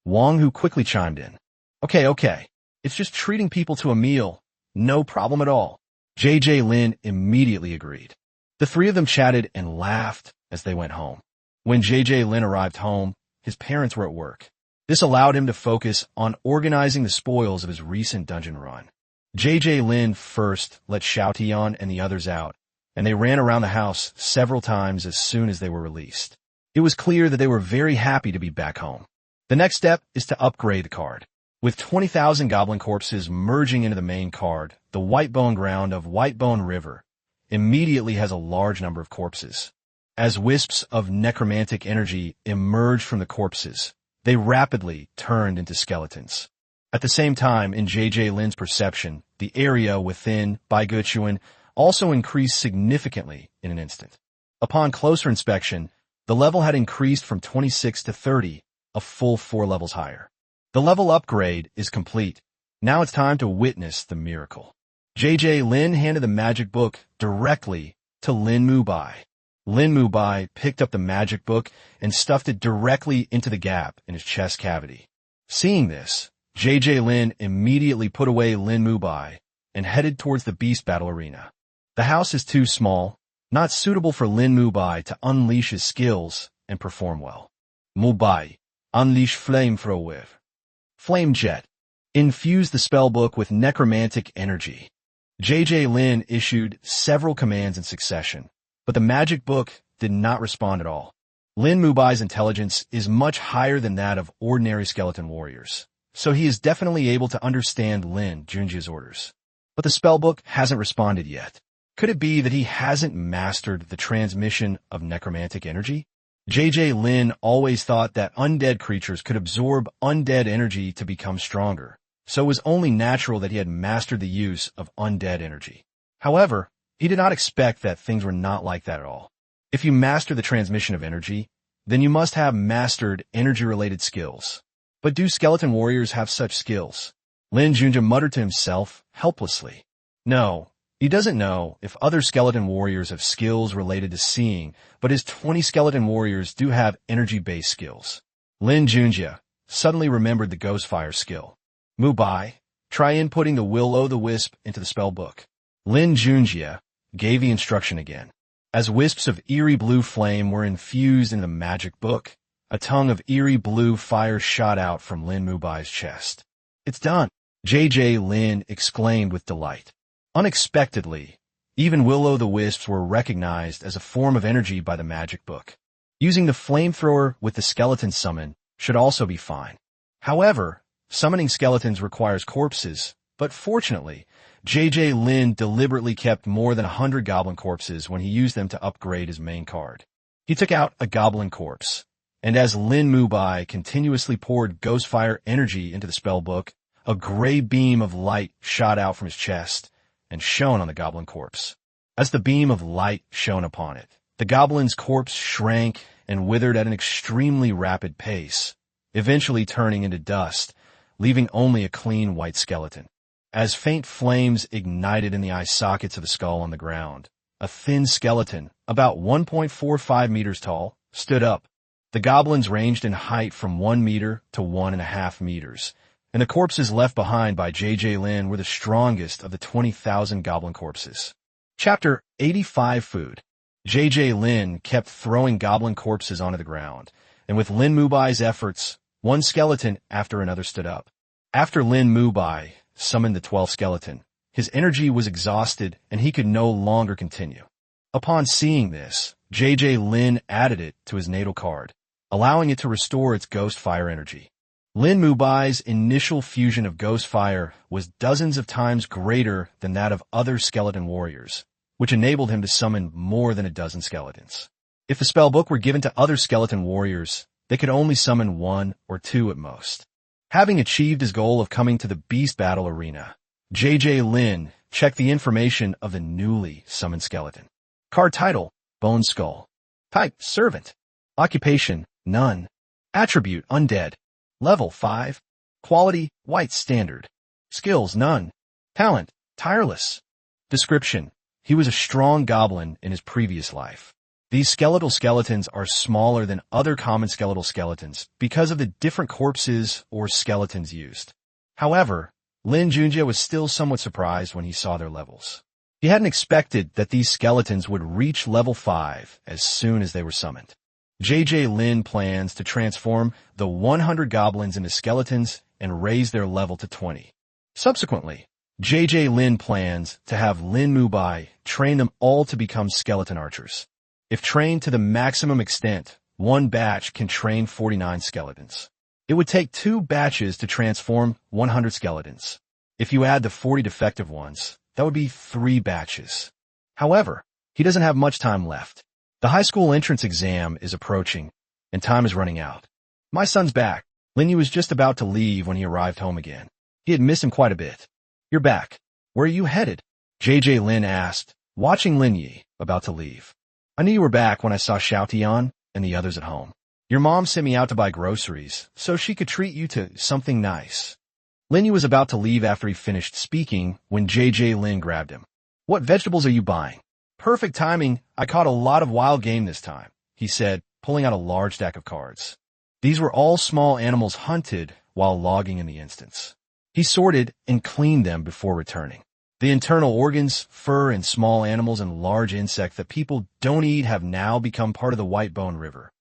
Wang Hu quickly chimed in. Okay. It's just treating people to a meal. No problem at all. JJ Lin immediately agreed. The three of them chatted and laughed as they went home. When JJ Lin arrived home, his parents were at work. This allowed him to focus on organizing the spoils of his recent dungeon run. JJ Lin first let Xiao Tian and the others out, and they ran around the house several times as soon as they were released. It was clear that they were very happy to be back home. The next step is to upgrade the card. With 20,000 goblin corpses merging into the main card, the Whitebone Ground of Whitebone River immediately has a large number of corpses. As wisps of necromantic energy emerged from the corpses, they rapidly turned into skeletons. At the same time, in JJ Lin's perception, the area within Baiguchuan also increased significantly in an instant. Upon closer inspection, the level had increased from 26 to 30, a full 4 levels higher. The level upgrade is complete. Now it's time to witness the miracle. JJ Lin handed the magic book directly to Lin Mubai. Lin Mubai picked up the magic book and stuffed it directly into the gap in his chest cavity. Seeing this, JJ Lin immediately put away Lin Mubai and headed towards the beast battle arena. The house is too small, not suitable for Lin Mubai to unleash his skills and perform well. Mubai, unleash flamethrower. Flame Jet. Infuse the spellbook with necromantic energy. JJ Lin issued several commands in succession, but the magic book did not respond at all. Lin Mubai's intelligence is much higher than that of ordinary skeleton warriors, so he is definitely able to understand Lin Junjie's orders. But the spellbook hasn't responded yet. Could it be that he hasn't mastered the transmission of necromantic energy? JJ Lin always thought that undead creatures could absorb undead energy to become stronger, so it was only natural that he had mastered the use of undead energy. However, he did not expect that things were not like that at all. If you master the transmission of energy, then you must have mastered energy-related skills. But do skeleton warriors have such skills? Lin Junjie muttered to himself helplessly. No, he doesn't know if other skeleton warriors have skills related to seeing, but his 20 skeleton warriors do have energy-based skills. Lin Junjie suddenly remembered the Ghostfire skill. Mubai, try inputting the will-o'-the-wisp into the spellbook. Lin Junjie gave the instruction again. As wisps of eerie blue flame were infused in the magic book, a tongue of eerie blue fire shot out from Lin Mubai's chest. It's done! JJ Lin exclaimed with delight. Unexpectedly, even will-o'-the-wisps were recognized as a form of energy by the magic book. Using the flamethrower with the skeleton summon should also be fine. However, summoning skeletons requires corpses, but fortunately, JJ Lin deliberately kept more than 100 goblin corpses when he used them to upgrade his main card. He took out a goblin corpse, and as Lin Mubai continuously poured Ghostfire energy into the spellbook, a gray beam of light shot out from his chest and shone on the goblin corpse. As the beam of light shone upon it, the goblin's corpse shrank and withered at an extremely rapid pace, eventually turning into dust, leaving only a clean white skeleton. As faint flames ignited in the eye sockets of the skull on the ground, a thin skeleton, about 1.45 meters tall, stood up. The goblins ranged in height from 1 meter to 1.5 meters, and the corpses left behind by JJ Lin were the strongest of the 20,000 goblin corpses. Chapter 85 Food. JJ Lin kept throwing goblin corpses onto the ground, and with Lin Mubai's efforts, one skeleton after another stood up. After Lin Mubai summoned the 12th skeleton, His energy was exhausted and he could no longer continue. Upon seeing this, Lin added it to his natal card, allowing it to restore its ghost fire energy. Lin Mubai's initial fusion of ghost fire was dozens of times greater than that of other skeleton warriors, which enabled him to summon more than a dozen skeletons. If the spellbook were given to other skeleton warriors, they could only summon 1 or 2 at most. Having achieved his goal of coming to the beast battle arena, Lin checked the information of the newly summoned skeleton. Card title, Bone Skull. Type, Servant. Occupation, None. Attribute, Undead. Level, 5. Quality, White Standard. Skills, None. Talent, Tireless. Description, he was a strong goblin in his previous life. These skeletal skeletons are smaller than other common skeletal skeletons because of the different corpses or skeletons used. However, Lin Junjie was still somewhat surprised when he saw their levels. He hadn't expected that these skeletons would reach level 5 as soon as they were summoned. Lin plans to transform the 100 goblins into skeletons and raise their level to 20. Subsequently, Lin plans to have Lin Mubai train them all to become skeleton archers. If trained to the maximum extent, one batch can train 49 skeletons. It would take 2 batches to transform 100 skeletons. If you add the 40 defective ones, that would be 3 batches. However, he doesn't have much time left. The high school entrance exam is approaching, and time is running out. My son's back. Lin was just about to leave when he arrived home again. He had missed him quite a bit. You're back. Where are you headed? Lin asked, watching Lin about to leave. I knew you were back when I saw Xiaotian and the others at home. Your mom sent me out to buy groceries so she could treat you to something nice. Lin was about to leave after he finished speaking when Lin grabbed him. What vegetables are you buying? Perfect timing. I caught a lot of wild game this time, he said, pulling out a large stack of cards. These were all small animals hunted while logging in the instance. He sorted and cleaned them before returning. The internal organs, fur, and small animals and large insects that people don't eat have now become part of the White Bone River.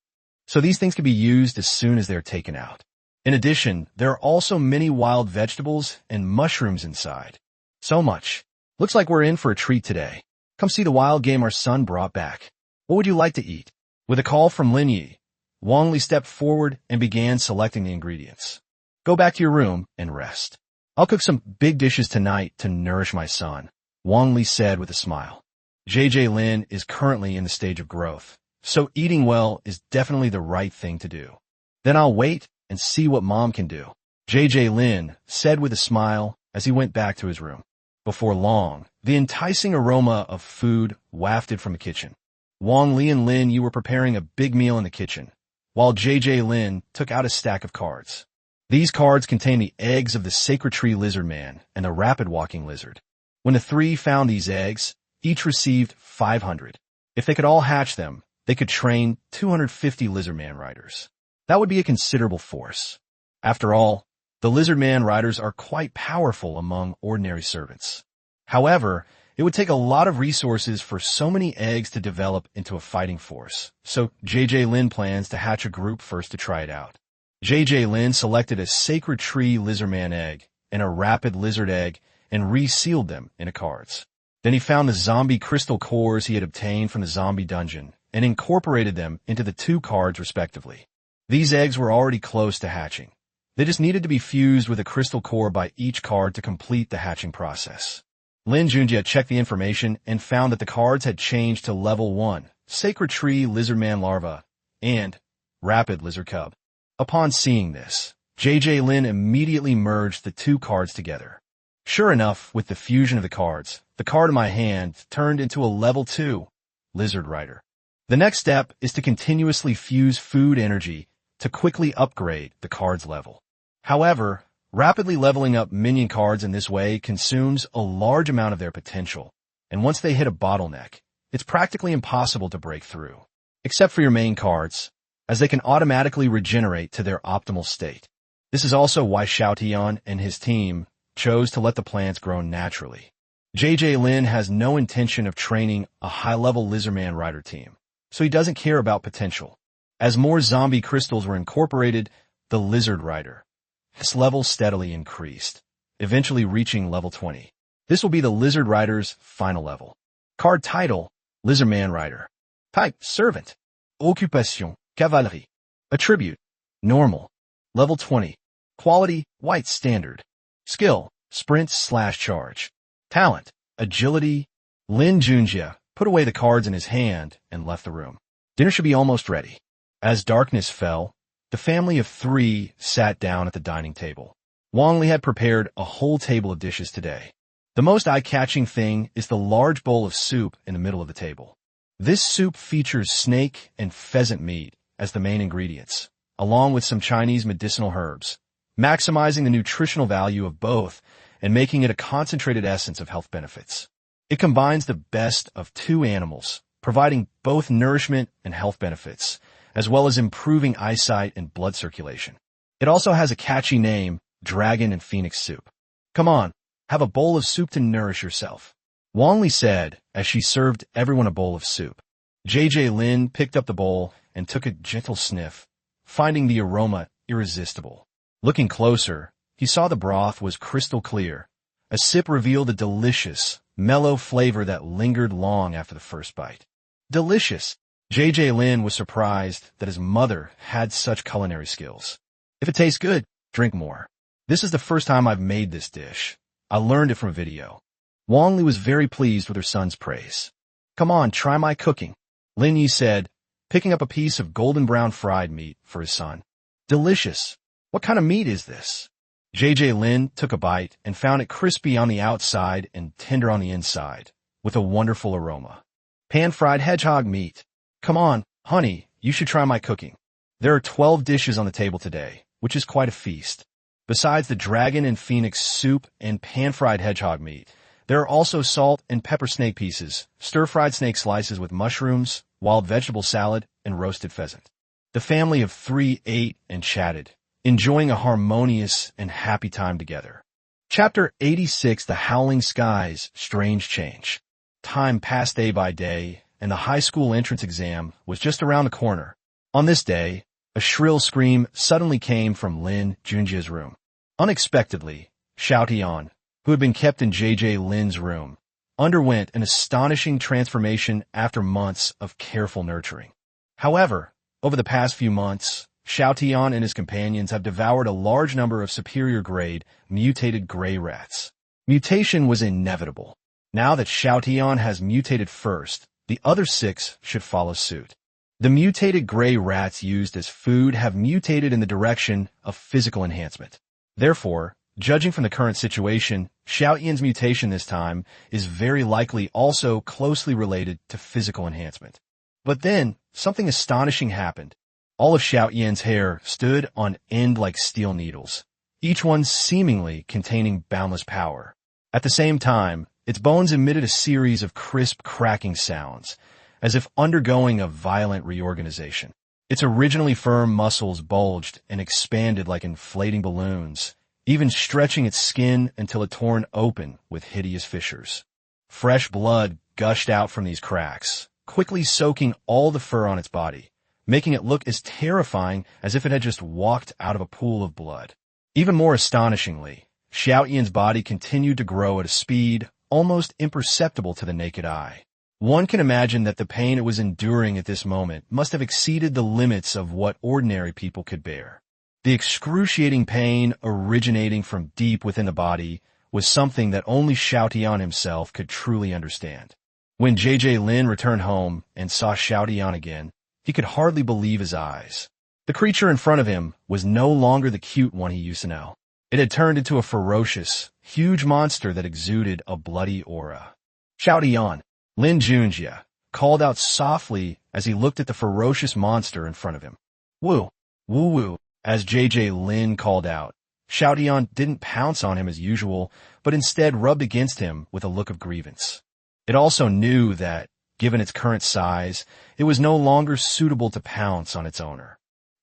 So these things can be used as soon as they're taken out. In addition, there are also many wild vegetables and mushrooms inside. So much. Looks like we're in for a treat today. Come see the wild game our son brought back. What would you like to eat? With a call from Lin, Wang Li stepped forward and began selecting the ingredients. Go back to your room and rest. I'll cook some big dishes tonight to nourish my son, Wang Li said with a smile. Lin is currently in the stage of growth, so eating well is definitely the right thing to do. Then I'll wait and see what mom can do, Lin said with a smile as he went back to his room. Before long, the enticing aroma of food wafted from the kitchen. Wang Li and Lin were preparing a big meal in the kitchen, while Lin took out a stack of cards. These cards contain the eggs of the sacred tree lizard man and the rapid walking lizard. When the 3 found these eggs, each received 500. If they could all hatch them, they could train 250 lizard man riders. That would be a considerable force. After all, the lizard man riders are quite powerful among ordinary servants. However, it would take a lot of resources for so many eggs to develop into a fighting force, so Lin plans to hatch a group first to try it out. Lin selected a sacred tree lizardman egg and a rapid lizard egg and resealed them in the cards. Then he found the zombie crystal cores he had obtained from the zombie dungeon and incorporated them into the 2 cards respectively. These eggs were already close to hatching. They just needed to be fused with a crystal core by each card to complete the hatching process. Lin Junjie checked the information and found that the cards had changed to level 1, Sacred Tree Lizardman Larva, and Rapid Lizard Cub. Upon seeing this, Lin immediately merged the 2 cards together. Sure enough, with the fusion of the cards, the card in my hand turned into a level 2, Lizard Rider. The next step is to continuously fuse food energy to quickly upgrade the card's level. However, rapidly leveling up minion cards in this way consumes a large amount of their potential, and once they hit a bottleneck, it's practically impossible to break through, except for your main cards, as they can automatically regenerate to their optimal state. This is also why Xiaotian and his team chose to let the plants grow naturally. Lin has no intention of training a high-level Lizardman Rider team, so he doesn't care about potential. As more zombie crystals were incorporated, the Lizard Rider, his level steadily increased, eventually reaching level 20. This will be the Lizard Rider's final level. Card title, Lizard Man Rider. Type, Servant. Occupation, Cavalerie. Attribute, Normal. Level 20. Quality, White Standard. Skill, Sprint/Charge. Talent, Agility. Lin Junjie put away the cards in his hand and left the room. Dinner should be almost ready. As darkness fell, the family of 3 sat down at the dining table. Wang Li had prepared a whole table of dishes today. The most eye-catching thing is the large bowl of soup in the middle of the table. This soup features snake and pheasant meat as the main ingredients, along with some Chinese medicinal herbs, maximizing the nutritional value of both and making it a concentrated essence of health benefits. It combines the best of 2 animals, providing both nourishment and health benefits, as well as improving eyesight and blood circulation. It also has a catchy name, Dragon and Phoenix Soup. Come on, have a bowl of soup to nourish yourself, Wang Li said as she served everyone a bowl of soup. JJ Lin picked up the bowl and took a gentle sniff, finding the aroma irresistible. Looking closer, he saw the broth was crystal clear. A sip revealed a delicious, mellow flavor that lingered long after the first bite. Delicious! JJ Lin was surprised that his mother had such culinary skills. If it tastes good, drink more. This is the first time I've made this dish. I learned it from a video. Wang Li was very pleased with her son's praise. Come on, try my cooking, Lin Yi said, picking up a piece of golden brown fried meat for his son. Delicious. What kind of meat is this? JJ Lin took a bite and found it crispy on the outside and tender on the inside, with a wonderful aroma. Pan-fried hedgehog meat. Come on, honey, you should try my cooking. There are 12 dishes on the table today, which is quite a feast. Besides the dragon and phoenix soup and pan-fried hedgehog meat, there are also salt and pepper snake pieces, stir-fried snake slices with mushrooms, wild vegetable salad, and roasted pheasant. The family of 3 ate and chatted, enjoying a harmonious and happy time together. Chapter 86, The Howling Skies, Strange Change. Time passed day by day, and the high school entrance exam was just around the corner. On this day, a shrill scream suddenly came from Lin Junjie's room. Unexpectedly, Xiao Tian, who had been kept in JJ Lin's room, underwent an astonishing transformation after months of careful nurturing. However, over the past few months, Xiao Tian and his companions have devoured a large number of superior-grade, mutated gray rats. Mutation was inevitable. Now that Xiao Tian has mutated first, the other 6 should follow suit. The mutated gray rats used as food have mutated in the direction of physical enhancement. Therefore, judging from the current situation, Xiao Yan's mutation this time is very likely also closely related to physical enhancement. But then, something astonishing happened. All of Xiao Yan's hair stood on end like steel needles, each one seemingly containing boundless power. At the same time, its bones emitted a series of crisp cracking sounds, as if undergoing a violent reorganization. Its originally firm muscles bulged and expanded like inflating balloons, even stretching its skin until it torn open with hideous fissures. Fresh blood gushed out from these cracks, quickly soaking all the fur on its body, making it look as terrifying as if it had just walked out of a pool of blood. Even more astonishingly, Xiao Yan's body continued to grow at a speed almost imperceptible to the naked eye. One can imagine that the pain it was enduring at this moment must have exceeded the limits of what ordinary people could bear. The excruciating pain originating from deep within the body was something that only Xiao Tian himself could truly understand. When JJ Lin returned home and saw Xiao Tian again, he could hardly believe his eyes. The creature in front of him was no longer the cute one he used to know. It had turned into a ferocious, huge monster that exuded a bloody aura. Xiao Tian, Lin Junjie called out softly as he looked at the ferocious monster in front of him. Woo, woo woo, as JJ Lin called out. Xiao Tian didn't pounce on him as usual, but instead rubbed against him with a look of grievance. It also knew that, given its current size, it was no longer suitable to pounce on its owner.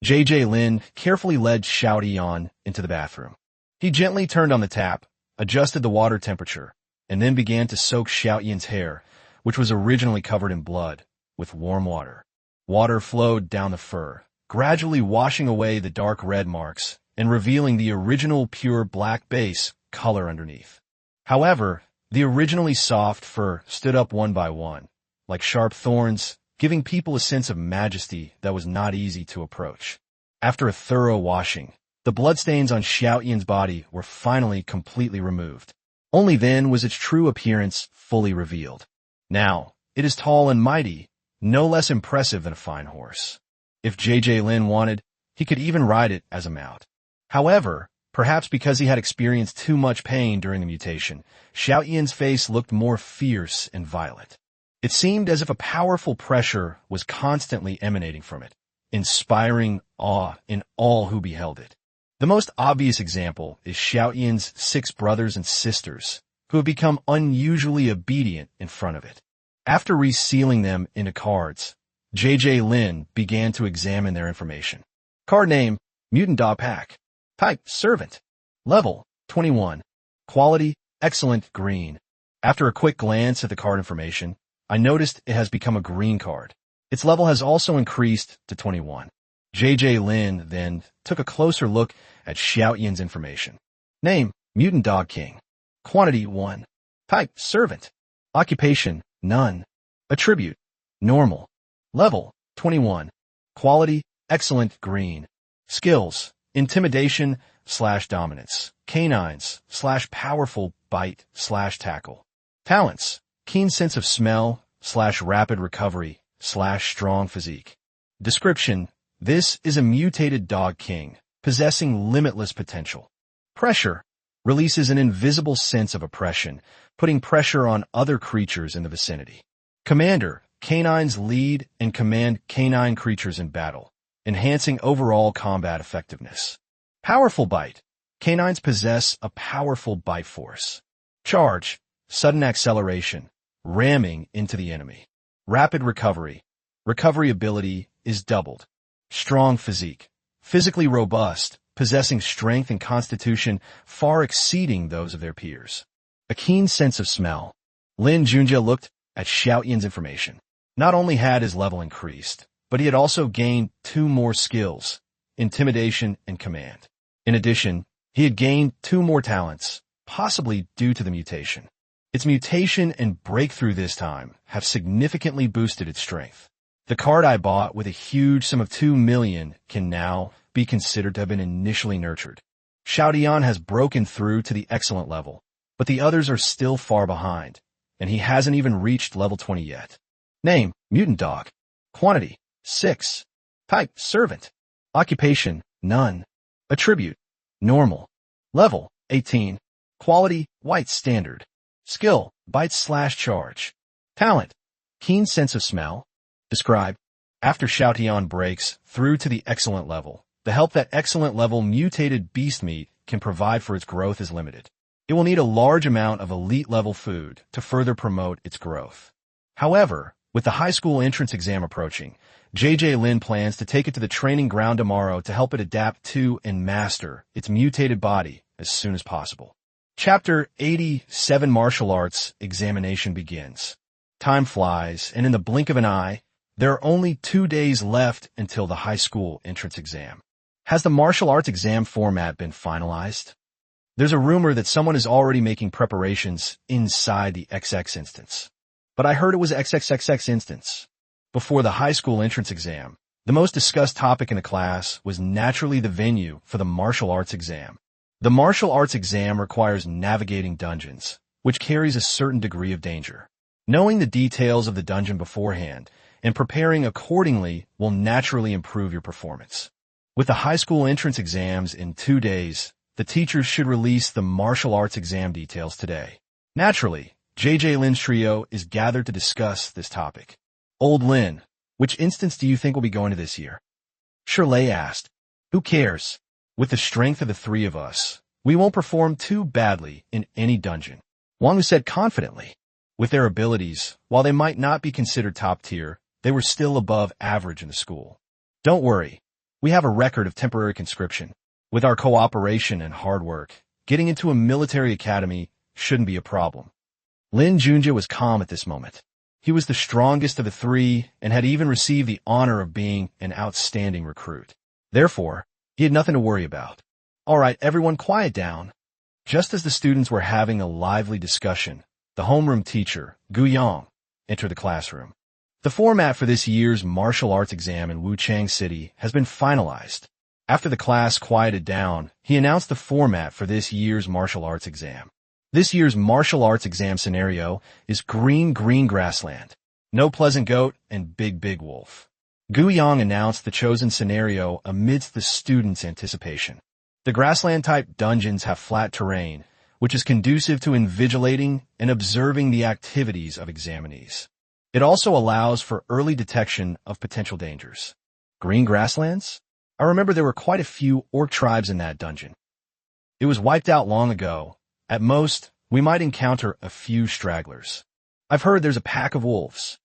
JJ Lin carefully led Xiao Tian into the bathroom. He gently turned on the tap, adjusted the water temperature, and then began to soak Xiao Yan's hair, which was originally covered in blood, with warm water. Water flowed down the fur, gradually washing away the dark red marks and revealing the original pure black base color underneath. However, The originally soft fur stood up one by one, like sharp thorns, giving people a sense of majesty that was not easy to approach. After a thorough washing, the bloodstains on Xiaoyan's body were finally completely removed. Only then was its true appearance fully revealed. Now, it is tall and mighty, no less impressive than a fine horse. If J.J. Lin wanted, he could even ride it as a mount. However, perhaps because he had experienced too much pain during the mutation, Xiaoyan's face looked more fierce and violent. It seemed as if a powerful pressure was constantly emanating from it, inspiring awe in all who beheld it. The most obvious example is Xiaoyan's 6 brothers and sisters, who have become unusually obedient in front of it. After resealing them into cards, J.J. Lin began to examine their information. Card name, Mutant Dog Pack. Type, Servant. Level, 21. Quality, Excellent, Green. After a quick glance at the card information, I noticed it has become a green card. Its level has also increased to 21. J.J. Lin then took a closer look at Xiaoyan's information. Name, Mutant Dog King. Quantity, 1. Type, Servant. Occupation, None. Attribute, Normal. Level, 21. Quality, Excellent, Green. Skills, Intimidation / Dominance. Canines / Powerful Bite / Tackle. Talents, Keen Sense of Smell / Rapid Recovery / Strong Physique. Description, this is a mutated dog king, possessing limitless potential. Pressure, releases an invisible sense of oppression, putting pressure on other creatures in the vicinity. Commander, canines lead and command canine creatures in battle, enhancing overall combat effectiveness. Powerful Bite, canines possess a powerful bite force. Charge, sudden acceleration, ramming into the enemy. Rapid Recovery, recovery ability is doubled. Strong Physique, physically robust, possessing strength and constitution far exceeding those of their peers. A keen sense of smell. Lin Junjie looked at Xiaoyan's information. Not only had his level increased, but he had also gained 2 more skills, Intimidation and Command. In addition, he had gained 2 more talents, possibly due to the mutation. Its mutation and breakthrough this time have significantly boosted its strength. The card I bought with a huge sum of 2 million can now be considered to have been initially nurtured. Xiaoyan has broken through to the excellent level, but the others are still far behind, and he hasn't even reached level 20 yet. Name, Mutant Dog. Quantity, 6. Type, Servant. Occupation, None. Attribute, Normal. Level, 18. Quality, White Standard. Skill, Bite / Charge. Talent, Keen Sense of Smell. Describe, after Xiaoyan breaks through to the excellent level, the help that excellent level mutated beast meat can provide for its growth is limited. It will need a large amount of elite level food to further promote its growth. However, with the high school entrance exam approaching, J.J. Lin plans to take it to the training ground tomorrow to help it adapt to and master its mutated body as soon as possible. Chapter 87 Martial Arts Examination begins. Time flies, and in the blink of an eye, there are only 2 days left until the high school entrance exam. Has the martial arts exam format been finalized? There's a rumor that someone is already making preparations inside the XX instance. But I heard it was XXXX instance. Before the high school entrance exam, the most discussed topic in the class was naturally the venue for the martial arts exam. The martial arts exam requires navigating dungeons, which carries a certain degree of danger. Knowing the details of the dungeon beforehand and preparing accordingly will naturally improve your performance. With the high school entrance exams in 2 days, the teachers should release the martial arts exam details today. Naturally, J.J. Lin's trio is gathered to discuss this topic. Old Lin, which instance do you think will be going to this year? Shirley asked. Who cares? With the strength of the 3 of us, we won't perform too badly in any dungeon. Wang said confidently. With their abilities, while they might not be considered top tier, they were still above average in the school. Don't worry. We have a record of temporary conscription. With our cooperation and hard work, getting into a military academy shouldn't be a problem. Lin Junjie was calm at this moment. He was the strongest of the 3 and had even received the honor of being an outstanding recruit. Therefore, he had nothing to worry about. All right, everyone quiet down. Just as the students were having a lively discussion, the homeroom teacher, Gu Yang, entered the classroom. The format for this year's martial arts exam in Wuchang City has been finalized. After the class quieted down, he announced the format for this year's martial arts exam. This year's martial arts exam scenario is green grassland, no pleasant goat, and big wolf. Gu Yang announced the chosen scenario amidst the students' anticipation. The grassland-type dungeons have flat terrain, which is conducive to invigilating and observing the activities of examinees. It also allows for early detection of potential dangers. Green grasslands? I remember there were quite a few orc tribes in that dungeon. It was wiped out long ago. At most, we might encounter a few stragglers. I've heard there's a pack of wolves.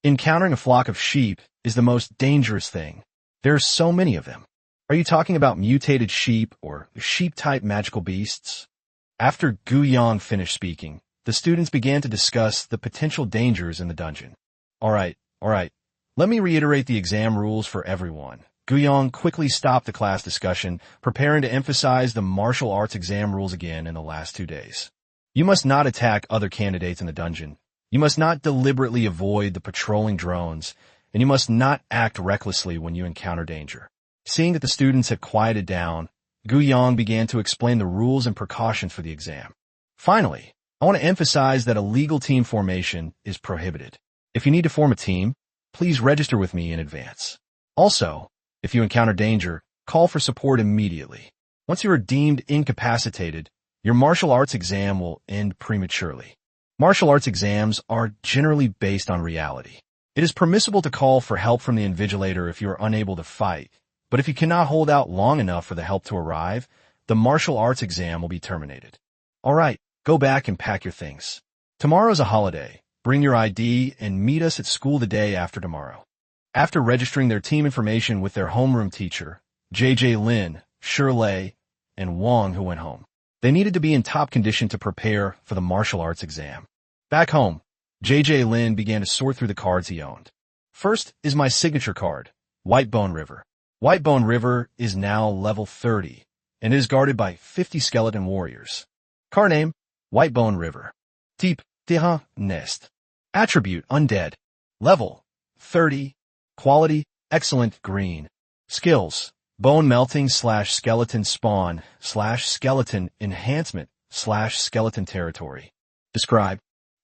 Encountering a flock of sheep is the most dangerous thing. There are so many of them. Are you talking about mutated sheep or sheep-type magical beasts? After Gu Yang finished speaking, the students began to discuss the potential dangers in the dungeon. All right. Let me reiterate the exam rules for everyone. Gu Yang quickly stopped the class discussion, preparing to emphasize the martial arts exam rules again in the last 2 days. You must not attack other candidates in the dungeon. You must not deliberately avoid the patrolling drones, and you must not act recklessly when you encounter danger. Seeing that the students had quieted down, Gu Yang began to explain the rules and precautions for the exam. Finally, I want to emphasize that illegal team formation is prohibited. If you need to form a team, please register with me in advance. Also, if you encounter danger, call for support immediately. Once you are deemed incapacitated, your martial arts exam will end prematurely. Martial arts exams are generally based on reality. It is permissible to call for help from the invigilator if you are unable to fight, but if you cannot hold out long enough for the help to arrive, the martial arts exam will be terminated. All right, go back and pack your things. Tomorrow's a holiday. Bring your ID and meet us at school the day after tomorrow. After registering their team information with their homeroom teacher, JJ Lin, Shirley, and Wang, who went home, they needed to be in top condition to prepare for the martial arts exam. Back home, JJ Lin began to sort through the cards he owned. First is my signature card, Whitebone River. Whitebone River is now level 30, and is guarded by 50 skeleton warriors. Card name, Whitebone River. Type, terrain, nest. Attribute, Undead. Level, 30. Quality, excellent, green. Skills, bone melting / skeleton spawn / skeleton enhancement / skeleton territory. Describe,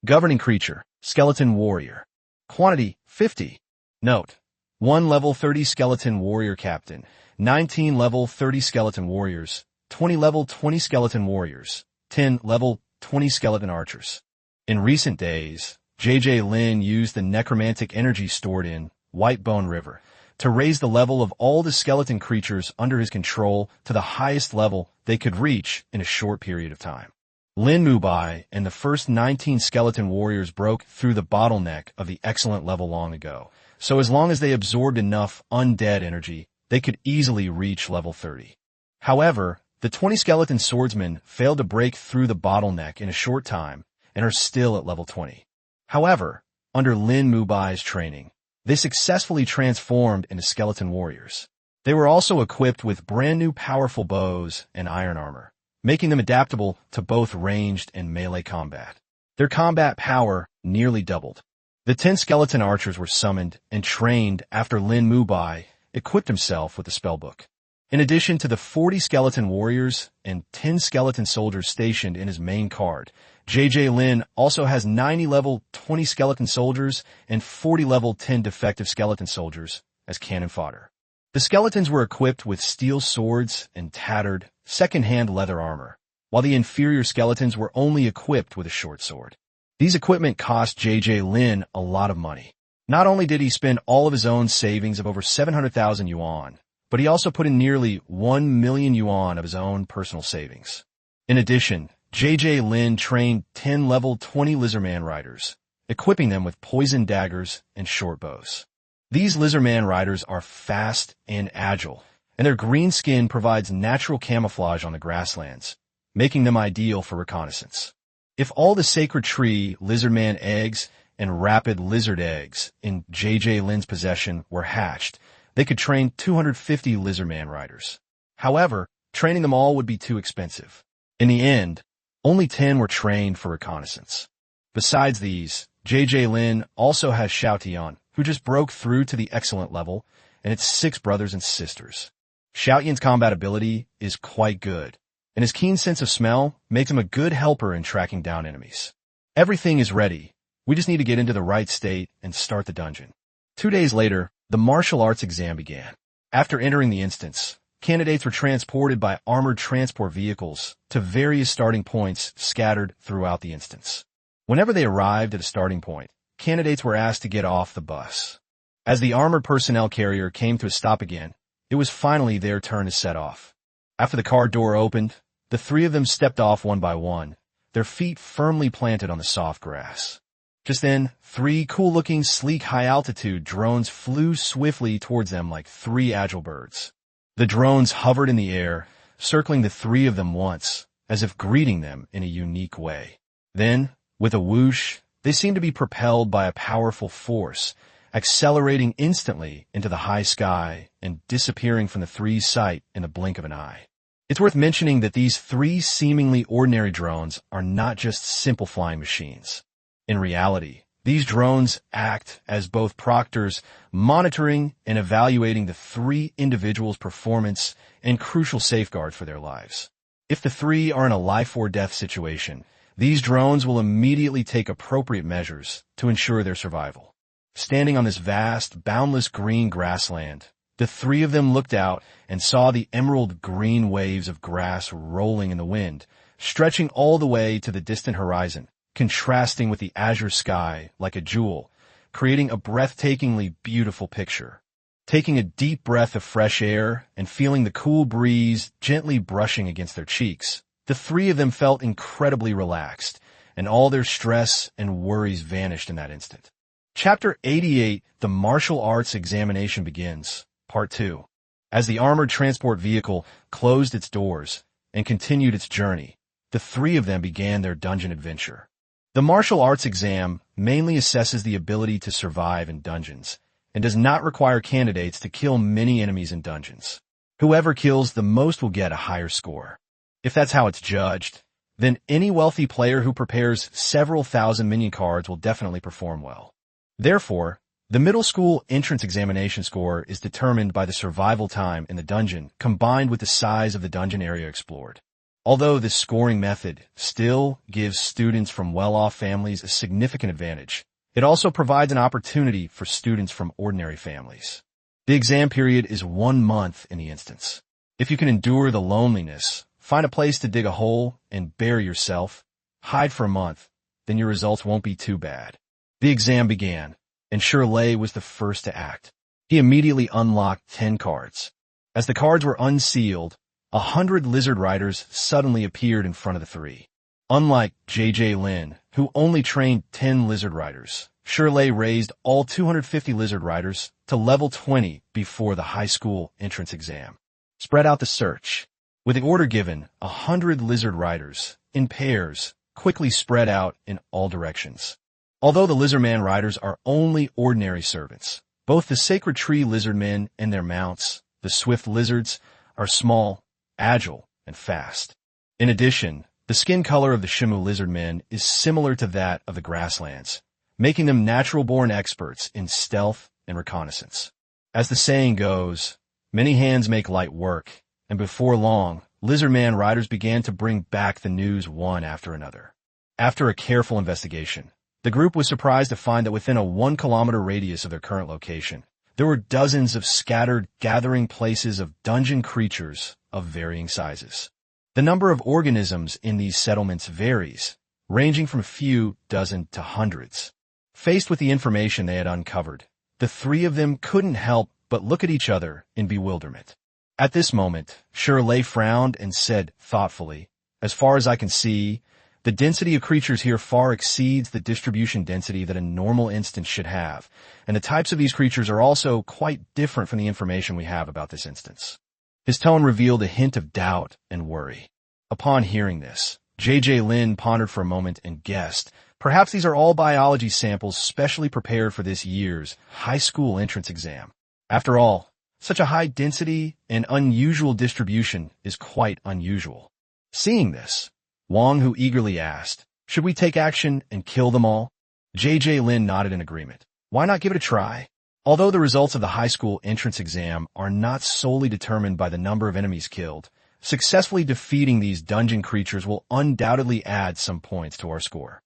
governing creature, skeleton warrior. Quantity, 50. Note, 1 level 30 skeleton warrior captain, 19 level 30 skeleton warriors, 20 level 20 skeleton warriors, 10 level 20 skeleton archers. In recent days, JJ Lin used the necromantic energy stored in Whitebone River to raise the level of all the skeleton creatures under his control to the highest level they could reach in a short period of time. Lin Mubai and the first 19 skeleton warriors broke through the bottleneck of the excellent level long ago, so as long as they absorbed enough undead energy, they could easily reach level 30. However, the 20 skeleton swordsmen failed to break through the bottleneck in a short time and are still at level 20. However, under Lin Mubai's training, they successfully transformed into skeleton warriors. They were also equipped with brand new powerful bows and iron armor, making them adaptable to both ranged and melee combat. Their combat power nearly doubled. The 10 skeleton archers were summoned and trained after Lin Mubai equipped himself with the spellbook. In addition to the 40 skeleton warriors and 10 skeleton soldiers stationed in his main card, JJ Lin also has 90 level 20 skeleton soldiers and 40 level 10 defective skeleton soldiers as cannon fodder. The skeletons were equipped with steel swords and tattered, second-hand leather armor, while the inferior skeletons were only equipped with a short sword. These equipment cost JJ Lin a lot of money. Not only did he spend all of his own savings of over 700,000 yuan, but he also put in nearly 1 million yuan of his own personal savings. In addition, JJ Lin trained 10 level 20 lizardman riders, equipping them with poison daggers and short bows. These lizardman riders are fast and agile, and their green skin provides natural camouflage on the grasslands, making them ideal for reconnaissance. If all the sacred tree lizardman eggs and rapid lizard eggs in JJ Lin's possession were hatched, they could train 250 lizardman riders. However, training them all would be too expensive. In the end, only 10 were trained for reconnaissance. Besides these, JJ Lin also has Xiaotian, who just broke through to the excellent level, and its 6 brothers and sisters. Xiaotian's combat ability is quite good, and his keen sense of smell makes him a good helper in tracking down enemies. Everything is ready. We just need to get into the right state and start the dungeon. 2 days later, the martial arts exam began. After entering the instance, candidates were transported by armored transport vehicles to various starting points scattered throughout the instance. Whenever they arrived at a starting point, candidates were asked to get off the bus. As the armored personnel carrier came to a stop again, it was finally their turn to set off. After the car door opened, the 3 of them stepped off one by one, their feet firmly planted on the soft grass. Just then, 3 cool-looking, sleek, high-altitude drones flew swiftly towards them like 3 agile birds. The drones hovered in the air, circling the 3 of them once, as if greeting them in a unique way. Then, with a whoosh, they seemed to be propelled by a powerful force, accelerating instantly into the high sky and disappearing from the 3's sight in the blink of an eye. It's worth mentioning that these 3 seemingly ordinary drones are not just simple flying machines. In reality, these drones act as both proctors, monitoring and evaluating the 3 individuals' performance and crucial safeguards for their lives. If the 3 are in a life-or-death situation, these drones will immediately take appropriate measures to ensure their survival. Standing on this vast, boundless green grassland, the 3 of them looked out and saw the emerald green waves of grass rolling in the wind, stretching all the way to the distant horizon, contrasting with the azure sky like a jewel, creating a breathtakingly beautiful picture. Taking a deep breath of fresh air and feeling the cool breeze gently brushing against their cheeks, the 3 of them felt incredibly relaxed, and all their stress and worries vanished in that instant. Chapter 88, The Martial Arts Examination begins, Part 2. As the armored transport vehicle closed its doors and continued its journey, the 3 of them began their dungeon adventure. The martial arts exam mainly assesses the ability to survive in dungeons and does not require candidates to kill many enemies in dungeons. Whoever kills the most will get a higher score. If that's how it's judged, then any wealthy player who prepares several thousand minion cards will definitely perform well. Therefore, the middle school entrance examination score is determined by the survival time in the dungeon combined with the size of the dungeon area explored. Although this scoring method still gives students from well-off families a significant advantage, it also provides an opportunity for students from ordinary families. The exam period is 1 month in the instance. If you can endure the loneliness, find a place to dig a hole and bury yourself, hide for a month, then your results won't be too bad. The exam began, and Shirley was the first to act. He immediately unlocked 10 cards. As the cards were unsealed, 100 lizard riders suddenly appeared in front of the 3. Unlike JJ Lin, who only trained 10 lizard riders, Shirley raised all 250 lizard riders to level 20 before the high school entrance exam. Spread out the search. With the order given, 100 lizard riders, in pairs, quickly spread out in all directions. Although the lizardman riders are only ordinary servants, both the sacred tree lizardmen and their mounts, the swift lizards, are small, agile, and fast. In addition, the skin color of the Shimu lizardmen is similar to that of the grasslands, making them natural-born experts in stealth and reconnaissance. As the saying goes, many hands make light work, and before long, lizardman riders began to bring back the news one after another. After a careful investigation, the group was surprised to find that within a 1-kilometer radius of their current location, there were dozens of scattered gathering places of dungeon creatures of varying sizes. The number of organisms in these settlements varies, ranging from a few dozen to hundreds. Faced with the information they had uncovered, the 3 of them couldn't help but look at each other in bewilderment. At this moment, Shirley frowned and said thoughtfully, "As far as I can see, the density of creatures here far exceeds the distribution density that a normal instance should have, and the types of these creatures are also quite different from the information we have about this instance." His tone revealed a hint of doubt and worry. Upon hearing this, JJ Lin pondered for a moment and guessed, perhaps these are all biology samples specially prepared for this year's high school entrance exam. After all, such a high density and unusual distribution is quite unusual. Seeing this, Wang, who eagerly asked, Should we take action and kill them all? JJ Lin nodded in agreement. Why not give it a try? Although the results of the high school entrance exam are not solely determined by the number of enemies killed, successfully defeating these dungeon creatures will undoubtedly add some points to our score.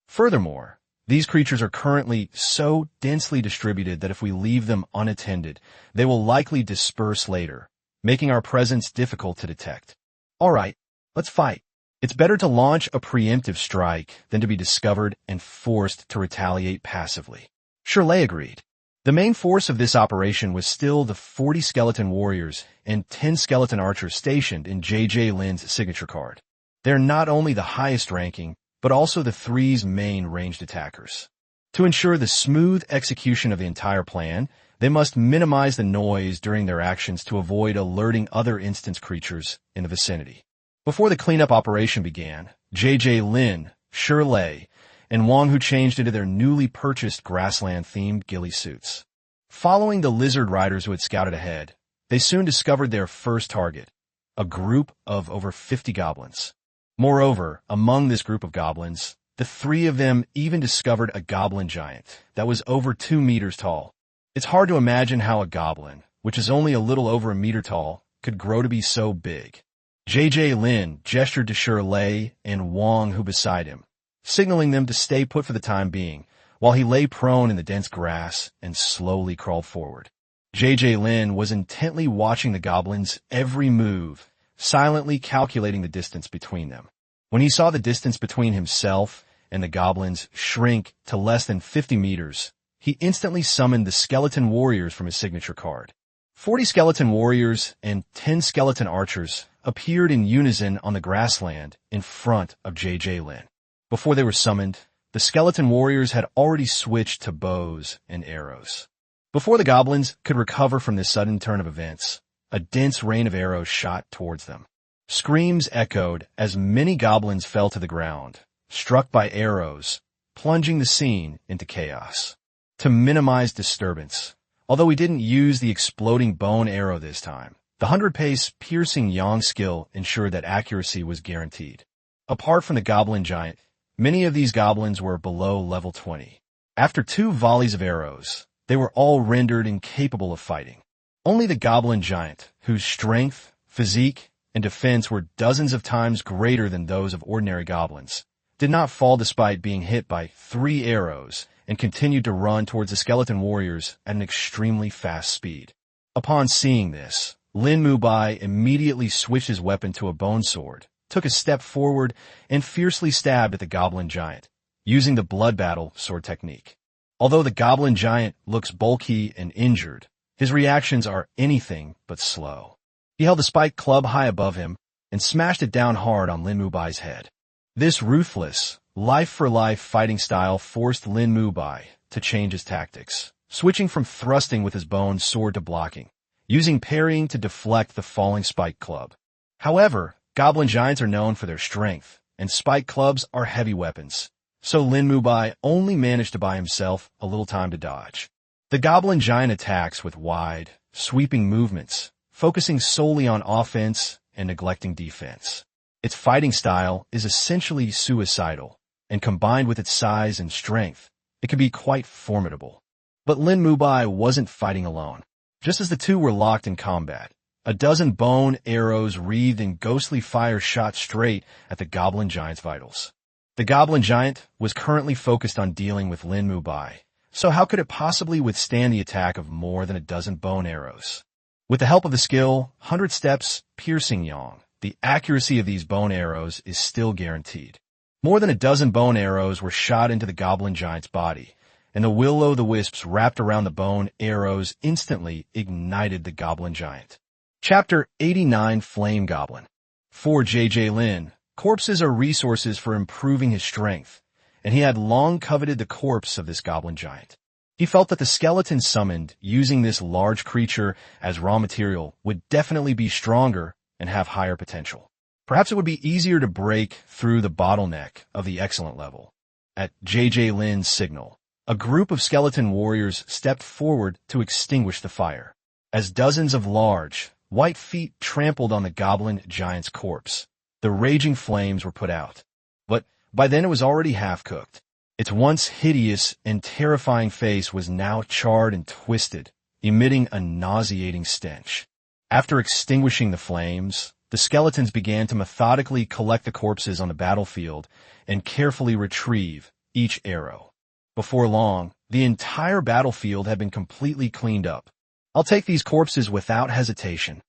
Furthermore, these creatures are currently so densely distributed that if we leave them unattended, they will likely disperse later, making our presence difficult to detect. Alright, let's fight. It's better to launch a preemptive strike than to be discovered and forced to retaliate passively. Shirley agreed. The main force of this operation was still the 40 skeleton warriors and 10 skeleton archers stationed in JJ Lin's signature card. They're not only the highest ranking, but also the three's main ranged attackers. To ensure the smooth execution of the entire plan, they must minimize the noise during their actions to avoid alerting other instance creatures in the vicinity. Before the cleanup operation began, JJ Lin, Shirley, and Wang Hu changed into their newly purchased grassland-themed ghillie suits. Following the lizard riders who had scouted ahead, they soon discovered their first target, a group of over 50 goblins. Moreover, among this group of goblins, the three of them even discovered a goblin giant that was over 2 meters tall. It's hard to imagine how a goblin, which is only a little over a meter tall, could grow to be so big. JJ Lin gestured to Shirley and Wang Hu beside him, signaling them to stay put for the time being, while he lay prone in the dense grass and slowly crawled forward. JJ Lin was intently watching the goblins' every move, silently calculating the distance between them. When he saw the distance between himself and the goblins shrink to less than 50 meters, he instantly summoned the skeleton warriors from his signature card. 40 skeleton warriors and 10 skeleton archers appeared in unison on the grassland in front of JJ Lin. Before they were summoned, the skeleton warriors had already switched to bows and arrows. Before the goblins could recover from this sudden turn of events, a dense rain of arrows shot towards them. Screams echoed as many goblins fell to the ground, struck by arrows, plunging the scene into chaos. To minimize disturbance, although he didn't use the exploding bone arrow this time, the 100-pace piercing yang skill ensured that accuracy was guaranteed. Apart from the goblin giant, many of these goblins were below level 20. After 2 volleys of arrows, they were all rendered incapable of fighting. Only the goblin giant, whose strength, physique, and defense were dozens of times greater than those of ordinary goblins, did not fall despite being hit by 3 arrows and continued to run towards the skeleton warriors at an extremely fast speed. Upon seeing this, Lin Mubai immediately switched his weapon to a bone sword, took a step forward, and fiercely stabbed at the goblin giant, using the blood battle sword technique. Although the goblin giant looks bulky and injured, his reactions are anything but slow. He held the spiked club high above him and smashed it down hard on Lin Mubai's head. This ruthless, life-for-life fighting style forced Lin Mubai to change his tactics, switching from thrusting with his bone sword to blocking, using parrying to deflect the falling spiked club. However, goblin giants are known for their strength, and spiked clubs are heavy weapons, so Lin Mubai only managed to buy himself a little time to dodge. The goblin giant attacks with wide, sweeping movements, focusing solely on offense and neglecting defense. Its fighting style is essentially suicidal, and combined with its size and strength, it can be quite formidable. But Lin Mubai wasn't fighting alone. Just as the two were locked in combat, a dozen bone arrows wreathed in ghostly fire shot straight at the goblin giant's vitals. The goblin giant was currently focused on dealing with Lin Mubai, so how could it possibly withstand the attack of more than a dozen bone arrows? With the help of the skill 100 steps piercing yang, the accuracy of these bone arrows is still guaranteed. More than a dozen bone arrows were shot into the goblin giant's body, and the will-o'-the-wisps wrapped around the bone arrows instantly ignited the goblin giant. Chapter 89 Flame Goblin. For JJ Lin, corpses are resources for improving his strength, and he had long coveted the corpse of this goblin giant. He felt that the skeleton summoned using this large creature as raw material would definitely be stronger and have higher potential. Perhaps it would be easier to break through the bottleneck of the excellent level. At JJ Lin's signal, a group of skeleton warriors stepped forward to extinguish the fire. As dozens of large, white feet trampled on the goblin giant's corpse, the raging flames were put out. But By then it was already half-cooked. Its once hideous and terrifying face was now charred and twisted, emitting a nauseating stench. After extinguishing the flames, the skeletons began to methodically collect the corpses on the battlefield and carefully retrieve each arrow. Before long, the entire battlefield had been completely cleaned up. "I'll take these corpses without hesitation,"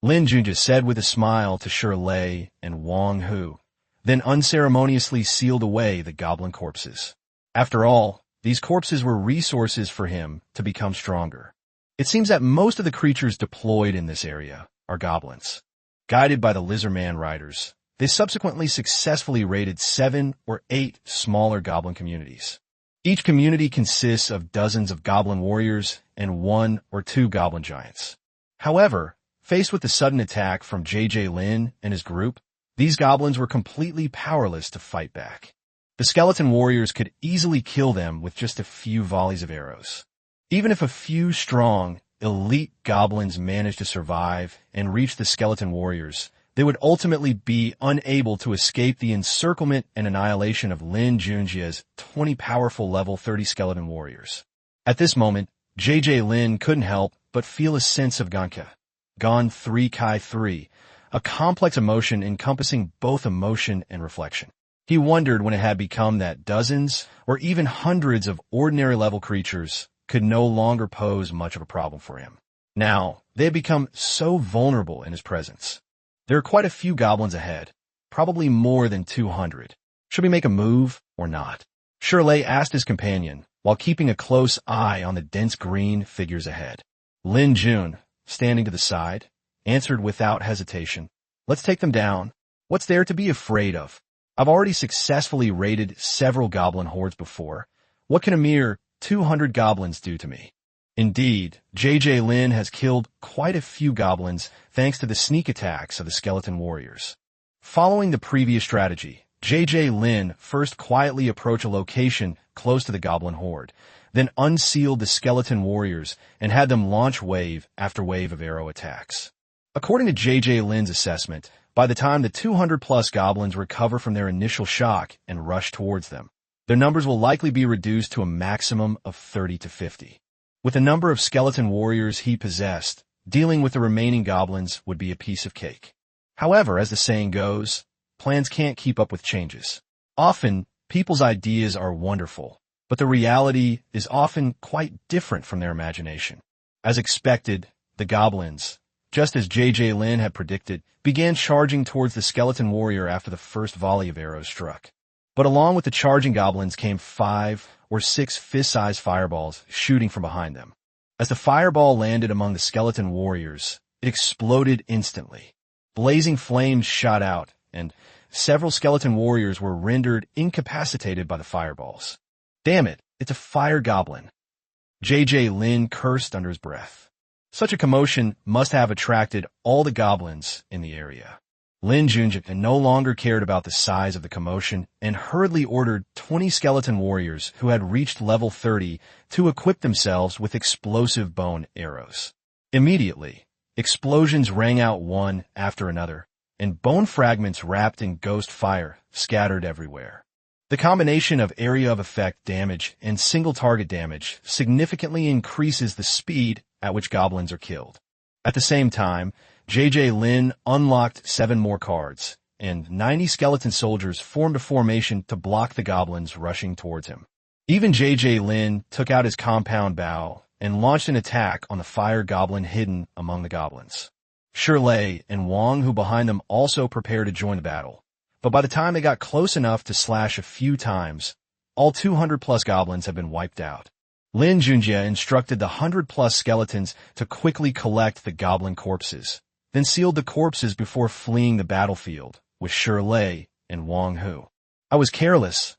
Lin Junjie said with a smile to Shirley and Wang Hu, then unceremoniously sealed away the goblin corpses. After all, these corpses were resources for him to become stronger. It seems that most of the creatures deployed in this area are goblins. Guided by the lizardman riders, they subsequently successfully raided 7 or 8 smaller goblin communities. Each community consists of dozens of goblin warriors and 1 or 2 goblin giants. However, faced with the sudden attack from JJ Lin and his group, these goblins were completely powerless to fight back. The skeleton warriors could easily kill them with just a few volleys of arrows. Even if a few strong, elite goblins managed to survive and reach the skeleton warriors, they would ultimately be unable to escape the encirclement and annihilation of Lin Junjie's 20 powerful level 30 skeleton warriors. At this moment, JJ Lin couldn't help but feel a sense of Ganka, Gon 3 Kai 3, a complex emotion encompassing both emotion and reflection. He wondered when it had become that dozens or even hundreds of ordinary level creatures could no longer pose much of a problem for him. Now, they had become so vulnerable in his presence. There are quite a few goblins ahead, probably more than 200. Should we make a move or not? Shirley asked his companion, while keeping a close eye on the dense green figures ahead. Lin Jun, standing to the side, answered without hesitation, "Let's take them down. What's there to be afraid of? I've already successfully raided several goblin hordes before. What can a mere 200 goblins do to me?" Indeed, JJ Lin has killed quite a few goblins thanks to the sneak attacks of the skeleton warriors. Following the previous strategy, JJ Lin first quietly approached a location close to the goblin horde, then unsealed the skeleton warriors and had them launch wave after wave of arrow attacks. According to JJ Lin's assessment, by the time the 200-plus goblins recover from their initial shock and rush towards them, their numbers will likely be reduced to a maximum of 30 to 50. With the number of skeleton warriors he possessed, dealing with the remaining goblins would be a piece of cake. However, as the saying goes, plans can't keep up with changes. Often, people's ideas are wonderful, but the reality is often quite different from their imagination. As expected, the goblins, just as JJ Lin had predicted, began charging towards the skeleton warrior after the first volley of arrows struck. But along with the charging goblins came 5 or 6 fist-sized fireballs shooting from behind them. As the fireball landed among the skeleton warriors, it exploded instantly. Blazing flames shot out, and several skeleton warriors were rendered incapacitated by the fireballs. "Damn it, it's a fire goblin," JJ Lin cursed under his breath. Such a commotion must have attracted all the goblins in the area. Lin Junjie no longer cared about the size of the commotion and hurriedly ordered 20 skeleton warriors who had reached level 30 to equip themselves with explosive bone arrows. Immediately, explosions rang out one after another, and bone fragments wrapped in ghost fire scattered everywhere. The combination of area of effect damage and single target damage significantly increases the speed at which goblins are killed. At the same time, JJ Lin unlocked 7 more cards, and 90 skeleton soldiers formed a formation to block the goblins rushing towards him. Even JJ Lin took out his compound bow and launched an attack on the fire goblin hidden among the goblins. Shirley and Wang, who behind them, also prepared to join the battle. But by the time they got close enough to slash a few times, all 200-plus goblins had been wiped out. Lin Junjie instructed the 100-plus skeletons to quickly collect the goblin corpses, then sealed the corpses before fleeing the battlefield with Shirley and Wang Hu. I was careless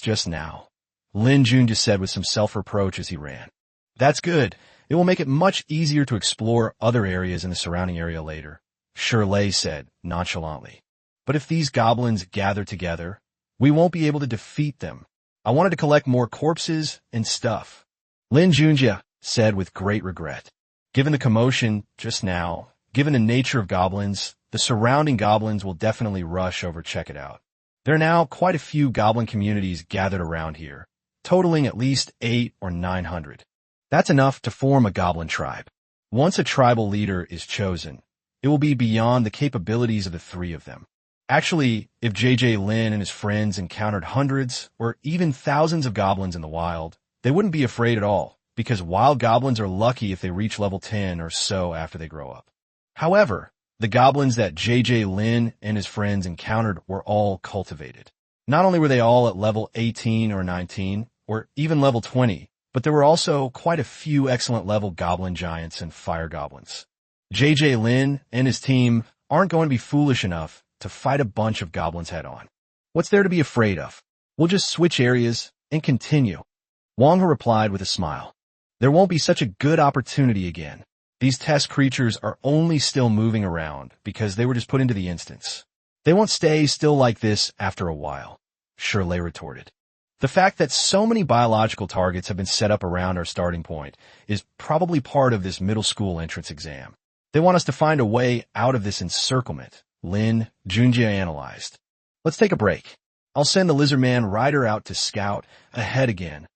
just now," Lin Junjie said with some self-reproach as he ran. "That's good. It will make it much easier to explore other areas in the surrounding area later," Shirley said nonchalantly. "But if these goblins gather together, we won't be able to defeat them. I wanted to collect more corpses and stuff," Lin Junjie said with great regret. Given the commotion just now, given the nature of goblins, the surrounding goblins will definitely rush over to check it out. There are now quite a few goblin communities gathered around here, totaling at least 800 or 900. That's enough to form a goblin tribe. Once a tribal leader is chosen, it will be beyond the capabilities of the three of them. Actually, if JJ Lin and his friends encountered hundreds or even thousands of goblins in the wild, they wouldn't be afraid at all, because wild goblins are lucky if they reach level 10 or so after they grow up. However, the goblins that JJ Lin and his friends encountered were all cultivated. Not only were they all at level 18 or 19, or even level 20, but there were also quite a few excellent level goblin giants and fire goblins. JJ Lin and his team aren't going to be foolish enough to fight a bunch of goblins head-on. What's there to be afraid of? We'll just switch areas and continue. Wang He replied with a smile. There won't be such a good opportunity again. These test creatures are only still moving around because they were just put into the instance. They won't stay still like this after a while, Shirley retorted. The fact that so many biological targets have been set up around our starting point is probably part of this middle school entrance exam. They want us to find a way out of this encirclement, Lin Junjie analyzed. Let's take a break. I'll send the lizardman rider out to scout ahead again.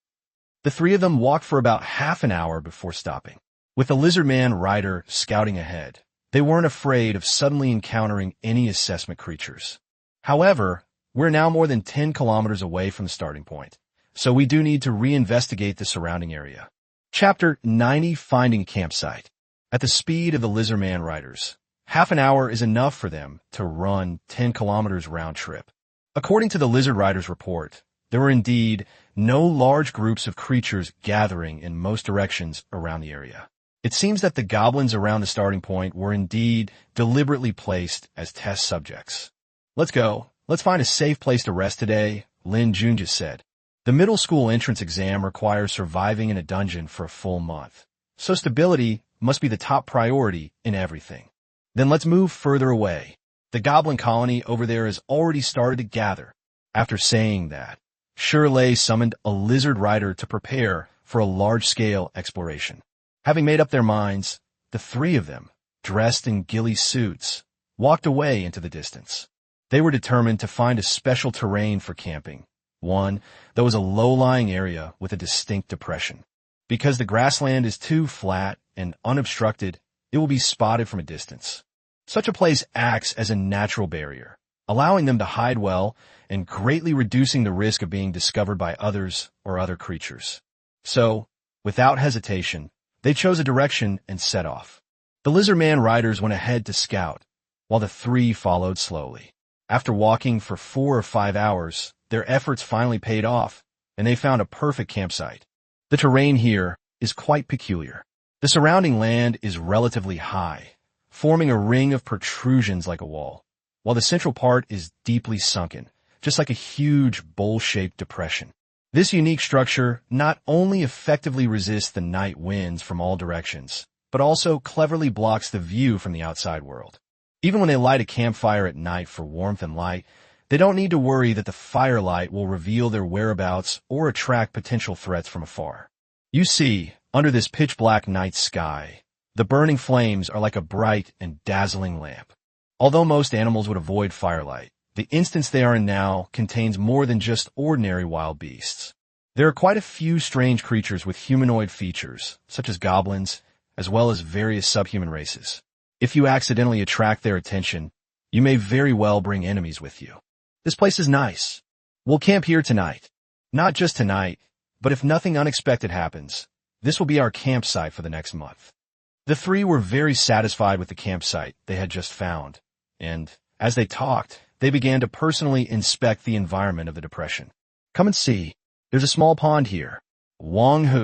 The three of them walked for about half an hour before stopping. With the lizardman rider scouting ahead, they weren't afraid of suddenly encountering any assessment creatures. However, we're now more than 10 kilometers away from the starting point, so we do need to reinvestigate the surrounding area. Chapter 90, Finding Campsite. At the speed of the lizardman riders, half an hour is enough for them to run 10 kilometers round trip. According to the lizard rider's report, there were indeed no large groups of creatures gathering in most directions around the area. It seems that the goblins around the starting point were indeed deliberately placed as test subjects. Let's go. Let's find a safe place to rest today, Lin Junjie said. The middle school entrance exam requires surviving in a dungeon for a full month, so stability must be the top priority in everything. Then let's move further away. The goblin colony over there has already started to gather. After saying that, Shirley summoned a lizard rider to prepare for a large-scale exploration. Having made up their minds, the three of them, dressed in ghillie suits, walked away into the distance. They were determined to find a special terrain for camping, one that was a low-lying area with a distinct depression. Because the grassland is too flat and unobstructed, it will be spotted from a distance. Such a place acts as a natural barrier, allowing them to hide well and greatly reducing the risk of being discovered by others or other creatures. So, without hesitation, they chose a direction and set off. The lizardman riders went ahead to scout, while the three followed slowly. After walking for 4 or 5 hours, their efforts finally paid off, and they found a perfect campsite. The terrain here is quite peculiar. The surrounding land is relatively high, forming a ring of protrusions like a wall, while the central part is deeply sunken, just like a huge bowl-shaped depression. This unique structure not only effectively resists the night winds from all directions, but also cleverly blocks the view from the outside world. Even when they light a campfire at night for warmth and light, they don't need to worry that the firelight will reveal their whereabouts or attract potential threats from afar. You see, under this pitch-black night sky, the burning flames are like a bright and dazzling lamp. Although most animals would avoid firelight, the instance they are in now contains more than just ordinary wild beasts. There are quite a few strange creatures with humanoid features, such as goblins, as well as various subhuman races. If you accidentally attract their attention, you may very well bring enemies with you. This place is nice. We'll camp here tonight. Not just tonight, but if nothing unexpected happens, this will be our campsite for the next month. The three were very satisfied with the campsite they had just found, and as they talked, they began to personally inspect the environment of the depression. Come and see. There's a small pond here. Wang He,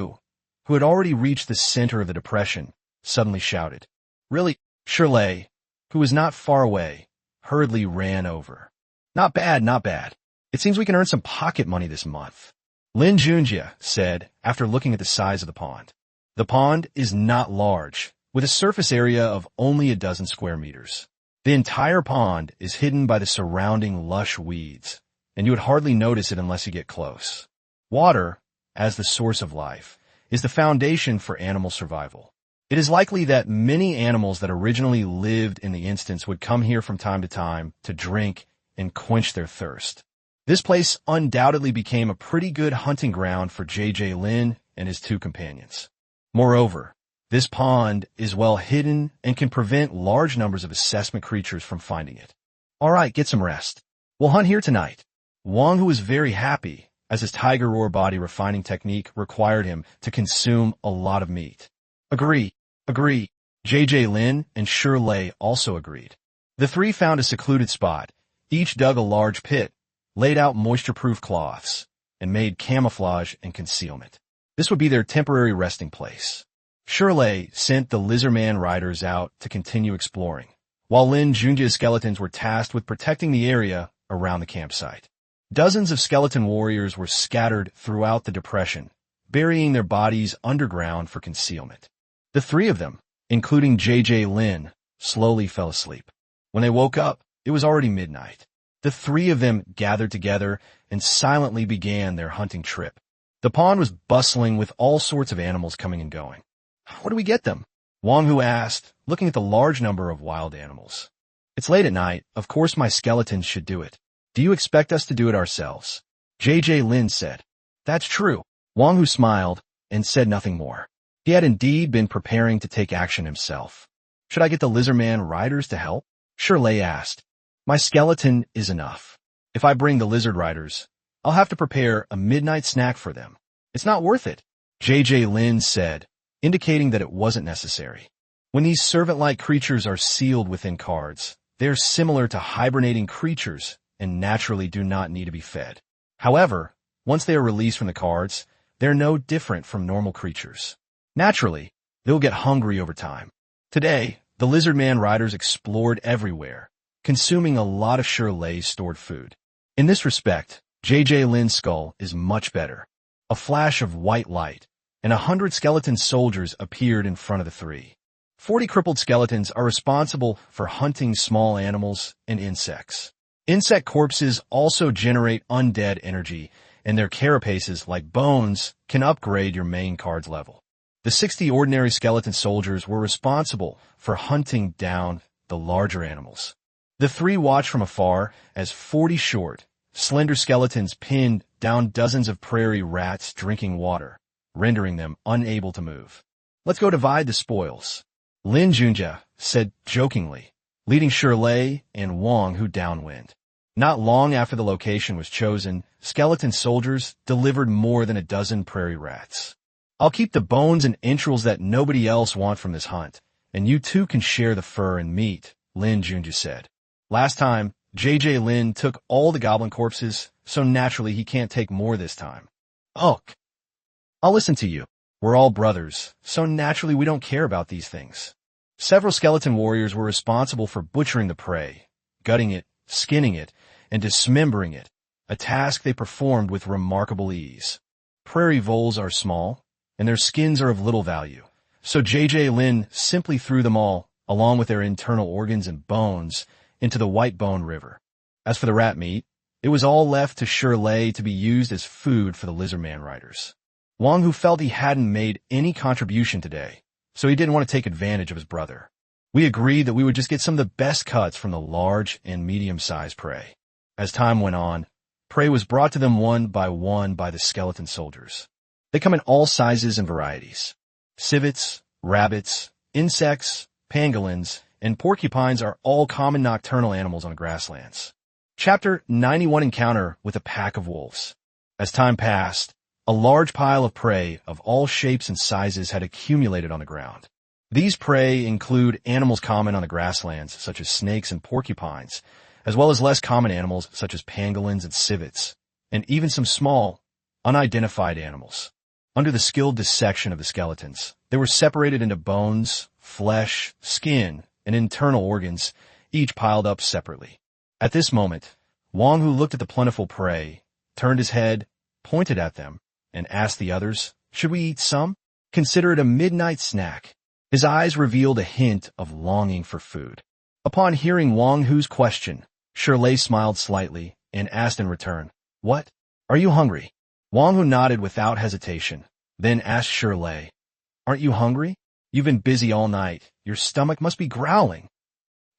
who had already reached the center of the depression, suddenly shouted. Really? Shirley, who was not far away, hurriedly ran over. Not bad, not bad. It seems we can earn some pocket money this month. Lin Junjie said after looking at the size of the pond. The pond is not large, with a surface area of only a dozen square meters. The entire pond is hidden by the surrounding lush weeds, and you would hardly notice it unless you get close. Water, as the source of life, is the foundation for animal survival. It is likely that many animals that originally lived in the instance would come here from time to drink and quench their thirst. This place undoubtedly became a pretty good hunting ground for J.J. Lin and his two companions. Moreover, this pond is well hidden and can prevent large numbers of assessment creatures from finding it. All right, get some rest. We'll hunt here tonight. Wang, who was very happy, as his tiger roar body refining technique required him to consume a lot of meat. Agree. J.J. Lin and Shirley also agreed. The three found a secluded spot, each dug a large pit, laid out moisture-proof cloths, and made camouflage and concealment. This would be their temporary resting place. Shirley sent the lizardman riders out to continue exploring, while Lin Junjie's skeletons were tasked with protecting the area around the campsite. Dozens of skeleton warriors were scattered throughout the depression, burying their bodies underground for concealment. The three of them, including J.J. Lin, slowly fell asleep. When they woke up, it was already midnight. The three of them gathered together and silently began their hunting trip. The pond was bustling with all sorts of animals coming and going. Where do we get them? Wang Hu asked, looking at the large number of wild animals. It's late at night. Of course my skeletons should do it. Do you expect us to do it ourselves? J.J. Lin said. That's true. Wang Hu smiled and said nothing more. He had indeed been preparing to take action himself. Should I get the lizardman riders to help? Shirley asked. My skeleton is enough. If I bring the lizard riders, I'll have to prepare a midnight snack for them. It's not worth it, J.J. Lin said, indicating that it wasn't necessary. When these servant-like creatures are sealed within cards, they're similar to hibernating creatures and naturally do not need to be fed. However, once they are released from the cards, they're no different from normal creatures. Naturally, they'll get hungry over time. Today, the lizardman riders explored everywhere, consuming a lot of Shirley's stored food. In this respect, J.J. Lin's skull is much better. A flash of white light, and 100 skeleton soldiers appeared in front of the three. 40 crippled skeletons are responsible for hunting small animals and insects. Insect corpses also generate undead energy, and their carapaces, like bones, can upgrade your main card's level. The 60 ordinary skeleton soldiers were responsible for hunting down the larger animals. The three watched from afar as 40 short, slender skeletons pinned down dozens of prairie rats drinking water, rendering them unable to move. Let's go divide the spoils, Lin Junjie said jokingly, leading Shirley and Wang Hu downwind. Not long after the location was chosen, skeleton soldiers delivered more than a dozen prairie rats. I'll keep the bones and entrails that nobody else wants from this hunt, and you two can share the fur and meat, Lin Junjie said. Last time, J.J. Lin took all the goblin corpses, so naturally he can't take more this time. Ugh. I'll listen to you. We're all brothers, so naturally we don't care about these things. Several skeleton warriors were responsible for butchering the prey, gutting it, skinning it, and dismembering it, a task they performed with remarkable ease. Prairie voles are small, and their skins are of little value, so J.J. Lin simply threw them all, along with their internal organs and bones, into the White Bone River. As for the rat meat, it was all left to Shirley to be used as food for the lizardman riders. Wang Hu felt he hadn't made any contribution today, so he didn't want to take advantage of his brother. We agreed that we would just get some of the best cuts from the large and medium-sized prey. As time went on, prey was brought to them one by the skeleton soldiers. They come in all sizes and varieties. Civets, rabbits, insects, pangolins, and porcupines are all common nocturnal animals on grasslands. Chapter 91 Encounter with a Pack of Wolves. As time passed, a large pile of prey of all shapes and sizes had accumulated on the ground. These prey include animals common on the grasslands, such as snakes and porcupines, as well as less common animals such as pangolins and civets, and even some small, unidentified animals. Under the skilled dissection of the skeletons, they were separated into bones, flesh, skin, and internal organs, each piled up separately. At this moment, Wang Hu looked at the plentiful prey, turned his head, pointed at them, and asked the others, "Should we eat some? Consider it a midnight snack." His eyes revealed a hint of longing for food. Upon hearing Wang Hu's question, Shirley smiled slightly and asked in return, "What? Are you hungry?" Wang Hu nodded without hesitation, then asked Shirley, "Aren't you hungry? You've been busy all night. Your stomach must be growling."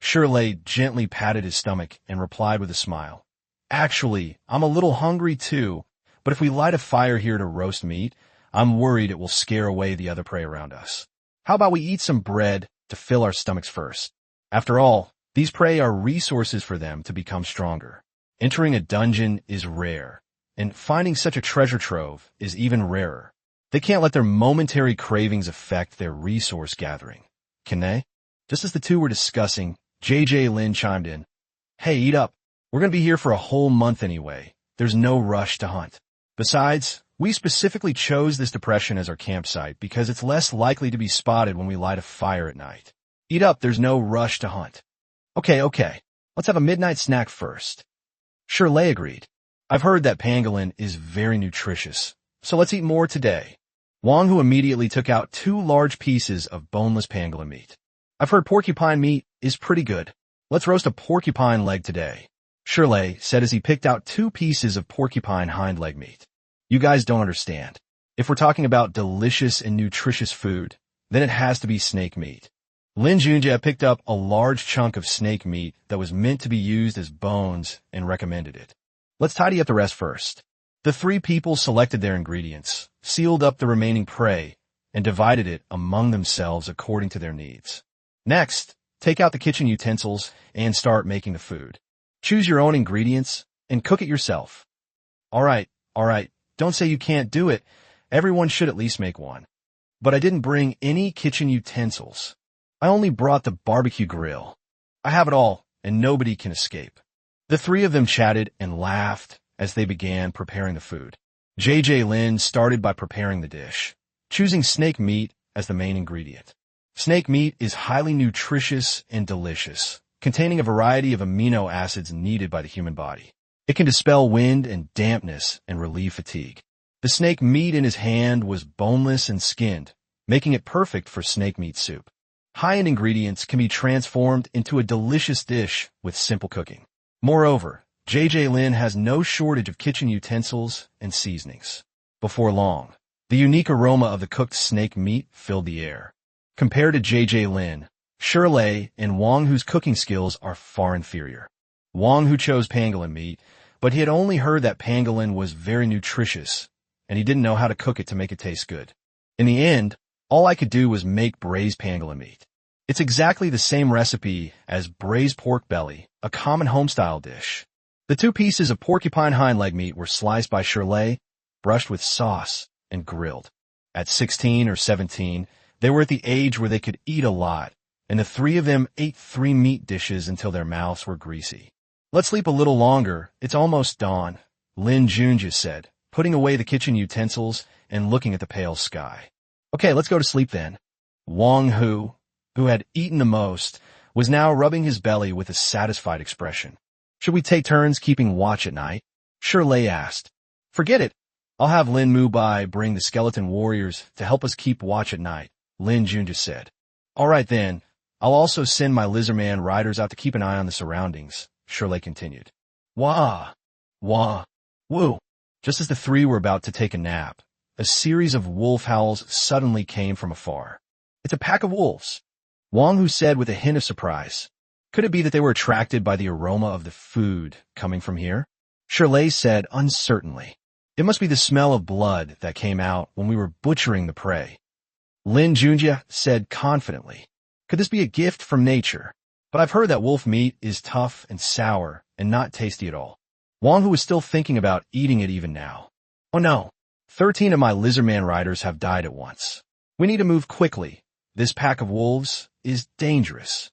Shirley gently patted his stomach and replied with a smile, Actually, I'm a little hungry too, but if we light a fire here to roast meat, I'm worried it will scare away the other prey around us. How about we eat some bread to fill our stomachs first? After all, these prey are resources for them to become stronger. Entering a dungeon is rare, and finding such a treasure trove is even rarer. They can't let their momentary cravings affect their resource gathering, can they? Just as the two were discussing, JJ Lin chimed in. Hey, eat up. We're going to be here for a whole month anyway. There's no rush to hunt. Besides, we specifically chose this depression as our campsite because it's less likely to be spotted when we light a fire at night. Eat up, there's no rush to hunt. Okay. Let's have a midnight snack first. Shirley agreed. I've heard that pangolin is very nutritious, so let's eat more today. Wang Hu immediately took out 2 large pieces of boneless pangolin meat. I've heard porcupine meat is pretty good. Let's roast a porcupine leg today. Shirley said as he picked out 2 pieces of porcupine hind leg meat. You guys don't understand. If we're talking about delicious and nutritious food, then it has to be snake meat. Lin Junjie picked up a large chunk of snake meat that was meant to be used as bones and recommended it. Let's tidy up the rest first. The 3 people selected their ingredients, sealed up the remaining prey, and divided it among themselves according to their needs. Next, take out the kitchen utensils and start making the food. Choose your own ingredients and cook it yourself. All right. Don't say you can't do it. Everyone should at least make one. But I didn't bring any kitchen utensils. I only brought the barbecue grill. I have it all, and nobody can escape. The 3 of them chatted and laughed as they began preparing the food. JJ Lin started by preparing the dish, choosing snake meat as the main ingredient. Snake meat is highly nutritious and delicious, containing a variety of amino acids needed by the human body. It can dispel wind and dampness and relieve fatigue. The snake meat in his hand was boneless and skinned, making it perfect for snake meat soup. High-end ingredients can be transformed into a delicious dish with simple cooking. Moreover, JJ Lin has no shortage of kitchen utensils and seasonings. Before long, the unique aroma of the cooked snake meat filled the air. Compared to JJ Lin, Shirley and Wang Hu's cooking skills are far inferior. Wang Hu chose pangolin meat, but he had only heard that pangolin was very nutritious, and he didn't know how to cook it to make it taste good. In the end, all I could do was make braised pangolin meat. It's exactly the same recipe as braised pork belly, a common home-style dish. The 2 pieces of porcupine hind leg meat were sliced by Shirley, brushed with sauce, and grilled. At 16 or 17, they were at the age where they could eat a lot, and the 3 of them ate 3 meat dishes until their mouths were greasy. Let's sleep a little longer. It's almost dawn, Lin Junjie said, putting away the kitchen utensils and looking at the pale sky. Okay, let's go to sleep then. Wang Hu, who had eaten the most, was now rubbing his belly with a satisfied expression. Should we take turns keeping watch at night? Shirley asked. Forget it. I'll have Lin Mubai bring the skeleton warriors to help us keep watch at night, Lin Junjie said. All right then. I'll also send my lizardman riders out to keep an eye on the surroundings, Shirley continued. Wah! Woo! Just as the 3 were about to take a nap, a series of wolf howls suddenly came from afar. It's a pack of wolves, Wang Hu said with a hint of surprise. Could it be that they were attracted by the aroma of the food coming from here? Shirley said uncertainly. It must be the smell of blood that came out when we were butchering the prey. Lin Junjie said confidently. Could this be a gift from nature? But I've heard that wolf meat is tough and sour and not tasty at all. Wang Hu was still thinking about eating it even now. Oh no, 13 of my lizardman riders have died at once. We need to move quickly. This pack of wolves is dangerous.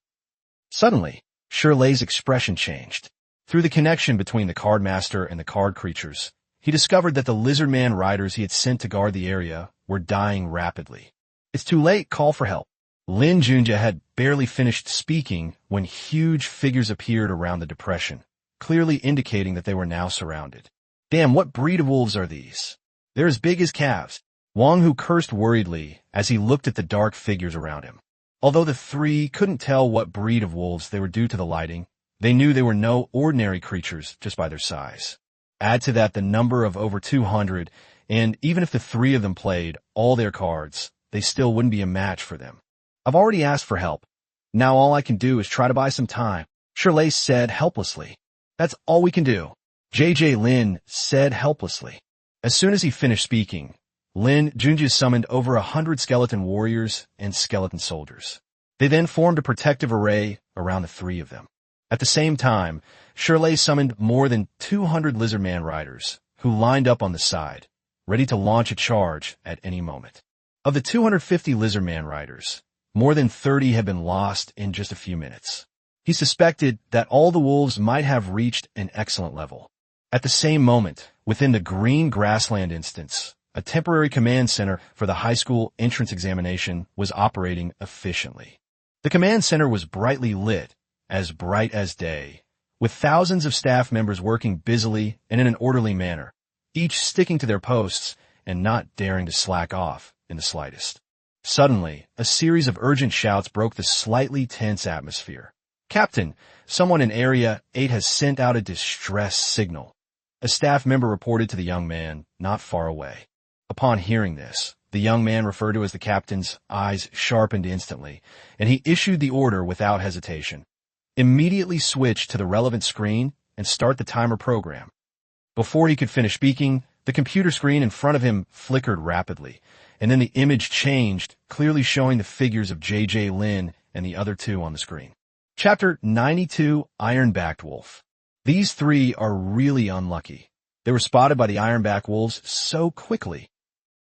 Suddenly, Shirley's expression changed. Through the connection between the card master and the card creatures, he discovered that the lizardman riders he had sent to guard the area were dying rapidly. It's too late, call for help. Lin Junjie had barely finished speaking when huge figures appeared around the depression, clearly indicating that they were now surrounded. Damn, what breed of wolves are these? They're as big as calves. Wang Hu cursed worriedly as he looked at the dark figures around him. Although the 3 couldn't tell what breed of wolves they were due to the lighting, they knew they were no ordinary creatures just by their size. Add to that the number of over 200, and even if the 3 of them played all their cards, they still wouldn't be a match for them. I've already asked for help. Now all I can do is try to buy some time, Shirley said helplessly. That's all we can do. JJ Lin said helplessly. As soon as he finished speaking, Lin Junjie summoned over 100 skeleton warriors and skeleton soldiers. They then formed a protective array around the three of them. At the same time, Shirley summoned more than 200 lizardman riders, who lined up on the side, ready to launch a charge at any moment. Of the 250 lizardman riders, more than 30 had been lost in just a few minutes. He suspected that all the wolves might have reached an excellent level. At the same moment, within the green grassland instance, a temporary command center for the high school entrance examination was operating efficiently. The command center was brightly lit, as bright as day, with thousands of staff members working busily and in an orderly manner, each sticking to their posts and not daring to slack off in the slightest. Suddenly, a series of urgent shouts broke the slightly tense atmosphere. "Captain, someone in Area 8 has sent out a distress signal," a staff member reported to the young man not far away. Upon hearing this, the young man referred to as the captain's eyes sharpened instantly, and he issued the order without hesitation. Immediately switch to the relevant screen and start the timer program. Before he could finish speaking, the computer screen in front of him flickered rapidly, and then the image changed, clearly showing the figures of JJ Lin and the other two on the screen. Chapter 92, Iron-Backed Wolf. These three are really unlucky. They were spotted by the iron-backed wolves so quickly.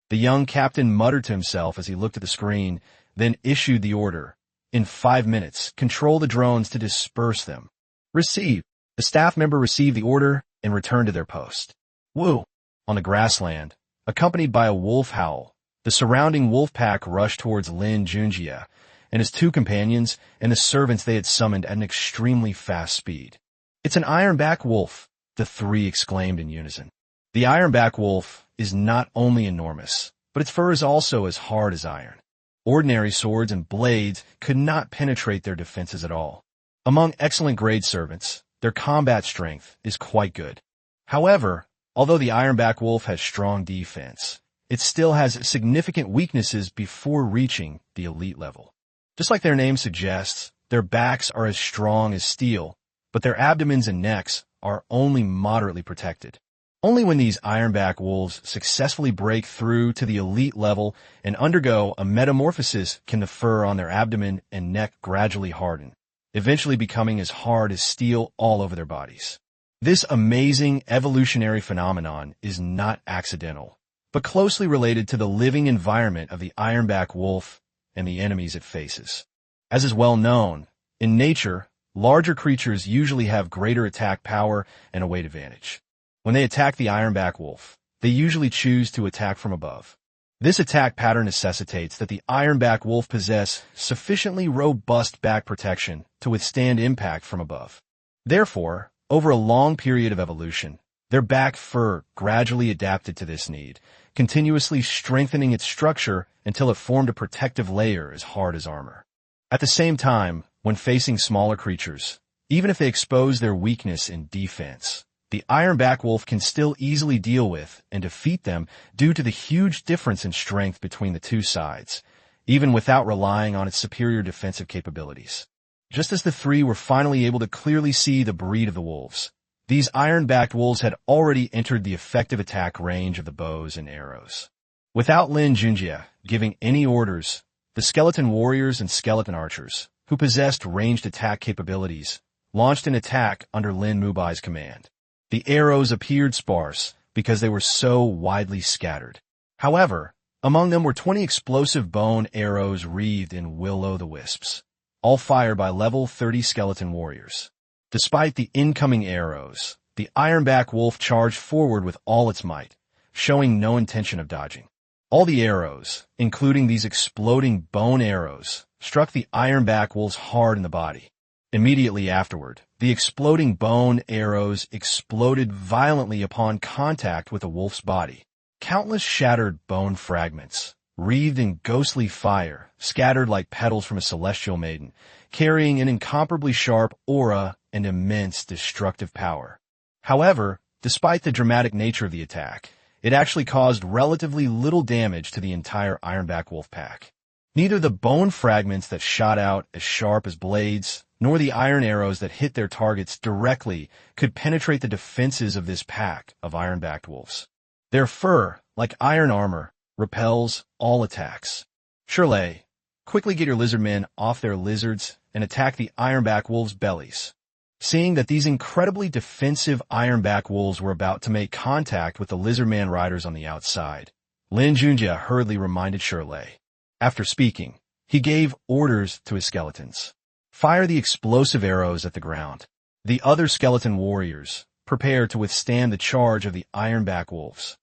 The young captain muttered to himself as he looked at the screen, then issued the order. In 5 minutes, control the drones to disperse them. Receive. The staff member received the order and returned to their post. Woo! On the grassland, accompanied by a wolf howl, the surrounding wolf pack rushed towards Lin Junjie and his two companions and the servants they had summoned at an extremely fast speed. "It's an iron-backed wolf," the three exclaimed in unison. The iron-backed wolf is not only enormous, but its fur is also as hard as iron. Ordinary swords and blades could not penetrate their defenses at all. Among excellent grade servants, their combat strength is quite good. However, although the iron-backed wolf has strong defense, it still has significant weaknesses before reaching the elite level. Just like their name suggests, their backs are as strong as steel, but their abdomens and necks are only moderately protected. Only when these iron-backed wolves successfully break through to the elite level and undergo a metamorphosis can the fur on their abdomen and neck gradually harden, eventually becoming as hard as steel all over their bodies. This amazing evolutionary phenomenon is not accidental, but closely related to the living environment of the iron-backed wolf and the enemies it faces. As is well known, in nature, larger creatures usually have greater attack power and a weight advantage. When they attack the iron-backed wolf, they usually choose to attack from above. This attack pattern necessitates that the iron-backed wolf possess sufficiently robust back protection to withstand impact from above. Therefore, over a long period of evolution, their back fur gradually adapted to this need, continuously strengthening its structure until it formed a protective layer as hard as armor. At the same time, when facing smaller creatures, even if they expose their weakness in defense, the iron-backed wolf can still easily deal with and defeat them due to the huge difference in strength between the two sides, even without relying on its superior defensive capabilities. Just as the three were finally able to clearly see the breed of the wolves, these iron-backed wolves had already entered the effective attack range of the bows and arrows. Without Lin Junjie giving any orders, the skeleton warriors and skeleton archers, who possessed ranged attack capabilities, launched an attack under Lin Mubai's command. The arrows appeared sparse because they were so widely scattered. However, among them were 20 explosive bone arrows wreathed in will-o'-the-wisps, all fired by level 30 skeleton warriors. Despite the incoming arrows, the iron-backed wolf charged forward with all its might, showing no intention of dodging. All the arrows, including these exploding bone arrows, struck the iron-backed wolf hard in the body. Immediately afterward, the exploding bone arrows exploded violently upon contact with the wolf's body. Countless shattered bone fragments, wreathed in ghostly fire, scattered like petals from a celestial maiden, carrying an incomparably sharp aura and immense destructive power. However, despite the dramatic nature of the attack, it actually caused relatively little damage to the entire iron-backed wolf pack. Neither the bone fragments that shot out as sharp as blades, nor the iron arrows that hit their targets directly could penetrate the defenses of this pack of iron-backed wolves. Their fur, like iron armor, repels all attacks. Shirley, quickly get your lizard men off their lizards and attack the ironback wolves' bellies. Seeing that these incredibly defensive ironback wolves were about to make contact with the lizardman riders on the outside, Lin Junjie hurriedly reminded Shirley. After speaking, he gave orders to his skeletons. Fire the explosive arrows at the ground. The other skeleton warriors prepare to withstand the charge of the ironback wolves.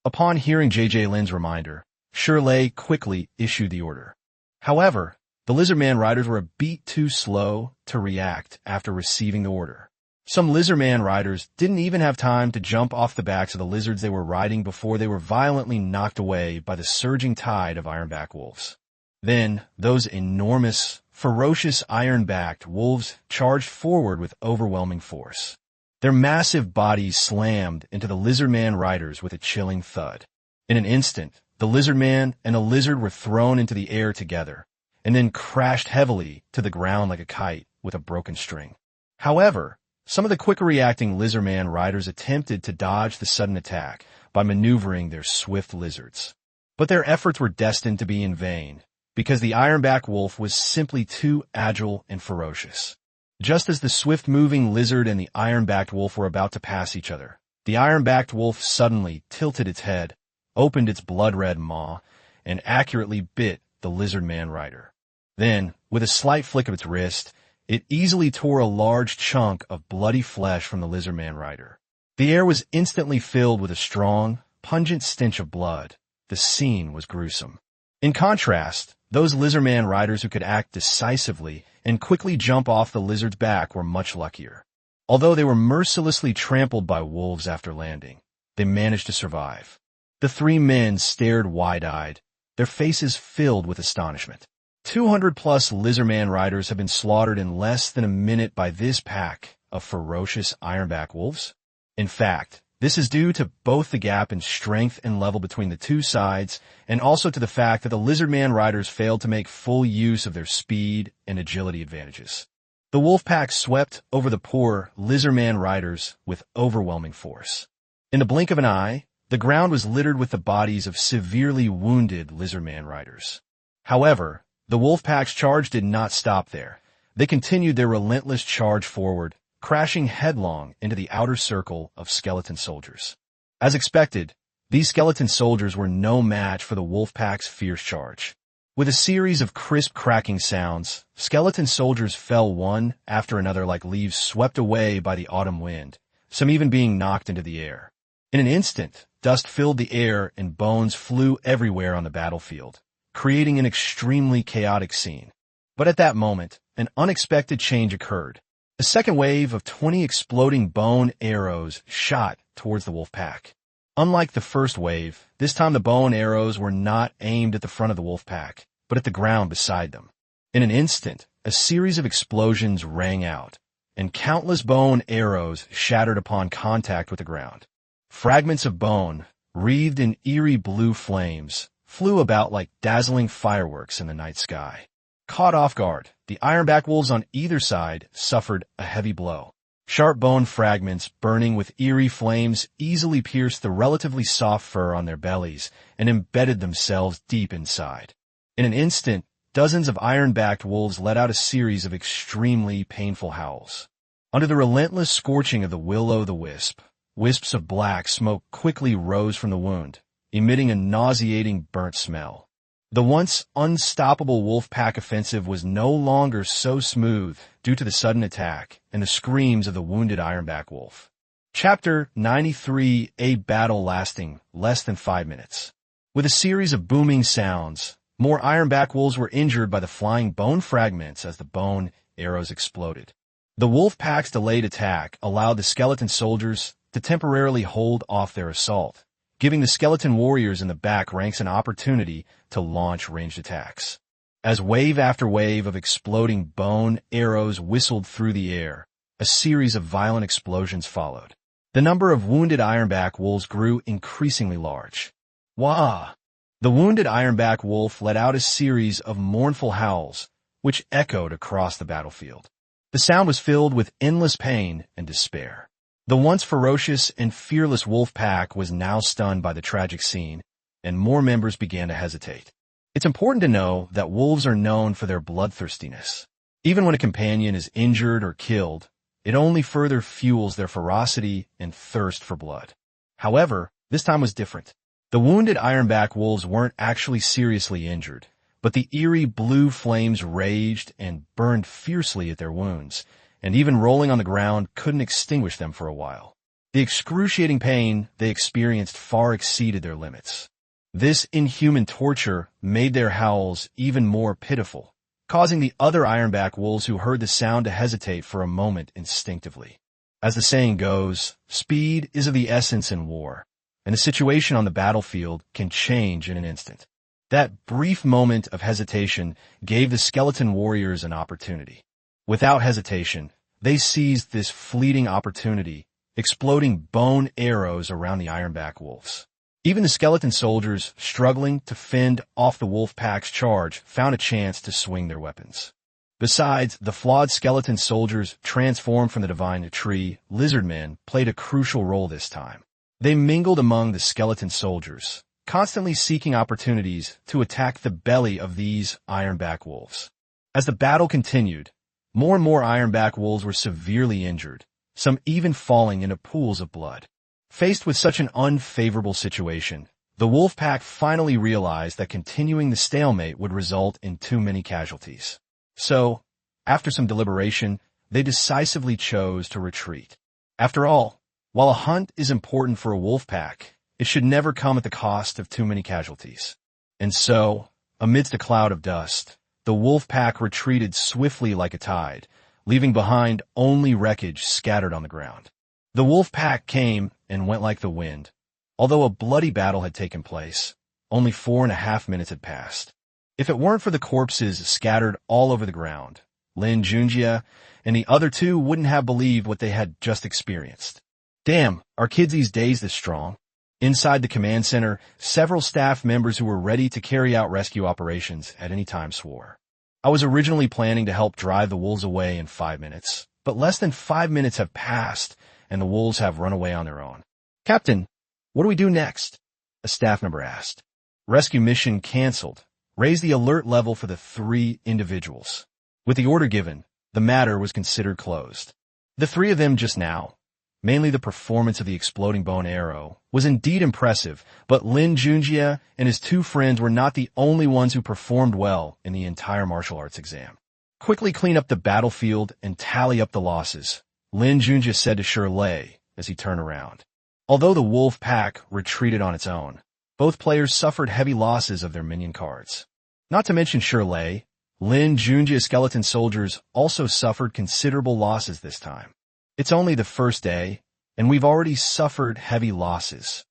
Upon hearing J.J. Lin's reminder, Shirley quickly issued the order. However, the lizardman riders were a beat too slow to react after receiving the order. Some lizardman riders didn't even have time to jump off the backs of the lizards they were riding before they were violently knocked away by the surging tide of ironback wolves. Then, those enormous, ferocious iron-backed wolves charged forward with overwhelming force. Their massive bodies slammed into the lizardman riders with a chilling thud. In an instant, the lizardman and a lizard were thrown into the air together, and then crashed heavily to the ground like a kite with a broken string. However, some of the quicker reacting lizardman riders attempted to dodge the sudden attack by maneuvering their swift lizards. But their efforts were destined to be in vain, because the ironback wolf was simply too agile and ferocious. Just as the swift-moving lizard and the iron-backed wolf were about to pass each other, the iron-backed wolf suddenly tilted its head, opened its blood-red maw, and accurately bit the lizard-man rider. Then, with a slight flick of its wrist, it easily tore a large chunk of bloody flesh from the lizard-man rider. The air was instantly filled with a strong, pungent stench of blood. The scene was gruesome. In contrast, those lizard-man riders who could act decisively and quickly jump off the lizard's back were much luckier. Although they were mercilessly trampled by wolves after landing, they managed to survive. The three men stared wide-eyed, their faces filled with astonishment. 200-plus lizardman riders have been slaughtered in less than a minute by this pack of ferocious ironback wolves. In fact, this is due to both the gap in strength and level between the two sides, and also to the fact that the lizardman riders failed to make full use of their speed and agility advantages. The wolf pack swept over the poor lizardman riders with overwhelming force. In the blink of an eye, the ground was littered with the bodies of severely wounded lizardman riders. However, the wolf pack's charge did not stop there. They continued their relentless charge forward, crashing headlong into the outer circle of skeleton soldiers. As expected, these skeleton soldiers were no match for the wolf pack's fierce charge. With a series of crisp cracking sounds, skeleton soldiers fell one after another like leaves swept away by the autumn wind, some even being knocked into the air. In an instant, dust filled the air and bones flew everywhere on the battlefield, creating an extremely chaotic scene. But at that moment, an unexpected change occurred. A second wave of 20 exploding bone arrows shot towards the wolf pack. Unlike the first wave, this time the bone arrows were not aimed at the front of the wolf pack, but at the ground beside them. In an instant, a series of explosions rang out, and countless bone arrows shattered upon contact with the ground. Fragments of bone, wreathed in eerie blue flames, flew about like dazzling fireworks in the night sky. Caught off guard, the ironback wolves on either side suffered a heavy blow. Sharp bone fragments burning with eerie flames easily pierced the relatively soft fur on their bellies and embedded themselves deep inside. In an instant, dozens of iron-backed wolves let out a series of extremely painful howls. Under the relentless scorching of the will-o'-the-wisp, wisps of black smoke quickly rose from the wound, emitting a nauseating burnt smell. The once unstoppable wolf pack offensive was no longer so smooth due to the sudden attack and the screams of the wounded ironback wolf. Chapter 93, a battle lasting less than 5 minutes. With a series of booming sounds, more ironback wolves were injured by the flying bone fragments as the bone arrows exploded. The wolf pack's delayed attack allowed the skeleton soldiers to temporarily hold off their assault, giving the skeleton warriors in the back ranks an opportunity to launch ranged attacks. As wave after wave of exploding bone arrows whistled through the air, a series of violent explosions followed. The number of wounded ironback wolves grew increasingly large. Wah! The wounded ironback wolf let out a series of mournful howls, which echoed across the battlefield. The sound was filled with endless pain and despair. The once ferocious and fearless wolf pack was now stunned by the tragic scene, and more members began to hesitate. It's important to know that wolves are known for their bloodthirstiness. Even when a companion is injured or killed, it only further fuels their ferocity and thirst for blood. However, this time was different. The wounded ironback wolves weren't actually seriously injured, but the eerie blue flames raged and burned fiercely at their wounds, and even rolling on the ground couldn't extinguish them for a while. The excruciating pain they experienced far exceeded their limits. This inhuman torture made their howls even more pitiful, causing the other ironback wolves who heard the sound to hesitate for a moment instinctively. As the saying goes, speed is of the essence in war, and the situation on the battlefield can change in an instant. That brief moment of hesitation gave the skeleton warriors an opportunity. Without hesitation, they seized this fleeting opportunity, exploding bone arrows around the ironback wolves. Even the skeleton soldiers, struggling to fend off the wolf pack's charge, found a chance to swing their weapons. Besides, the flawed skeleton soldiers transformed from the divine tree lizard men played a crucial role this time. They mingled among the skeleton soldiers, constantly seeking opportunities to attack the belly of these ironback wolves. As the battle continued, more and more ironback wolves were severely injured, some even falling into pools of blood. Faced with such an unfavorable situation, the wolf pack finally realized that continuing the stalemate would result in too many casualties. So, after some deliberation, they decisively chose to retreat. After all, while a hunt is important for a wolf pack, it should never come at the cost of too many casualties. And so, amidst a cloud of dust, the wolf pack retreated swiftly like a tide, leaving behind only wreckage scattered on the ground. The wolf pack came and went like the wind. Although a bloody battle had taken place, only 4.5 minutes had passed. If it weren't for the corpses scattered all over the ground, Lin Junjie and the other two wouldn't have believed what they had just experienced. Damn, are kids these days this strong? Inside the command center, several staff members who were ready to carry out rescue operations at any time swore. I was originally planning to help drive the wolves away in 5 minutes, but less than 5 minutes have passed and the wolves have run away on their own. Captain, what do we do next? A staff member asked. Rescue mission canceled. Raise the alert level for the 3 individuals. With the order given, the matter was considered closed. The 3 of them just now, mainly the performance of the exploding bone arrow, was indeed impressive, but Lin Junjie and his 2 friends were not the only ones who performed well in the entire martial arts exam. Quickly clean up the battlefield and tally up the losses, Lin Junjie said to Shirley as he turned around. Although the wolf pack retreated on its own, both players suffered heavy losses of their minion cards. Not to mention Shirley, Lin Junjie's skeleton soldiers also suffered considerable losses this time. It's only the first day, and we've already suffered heavy losses,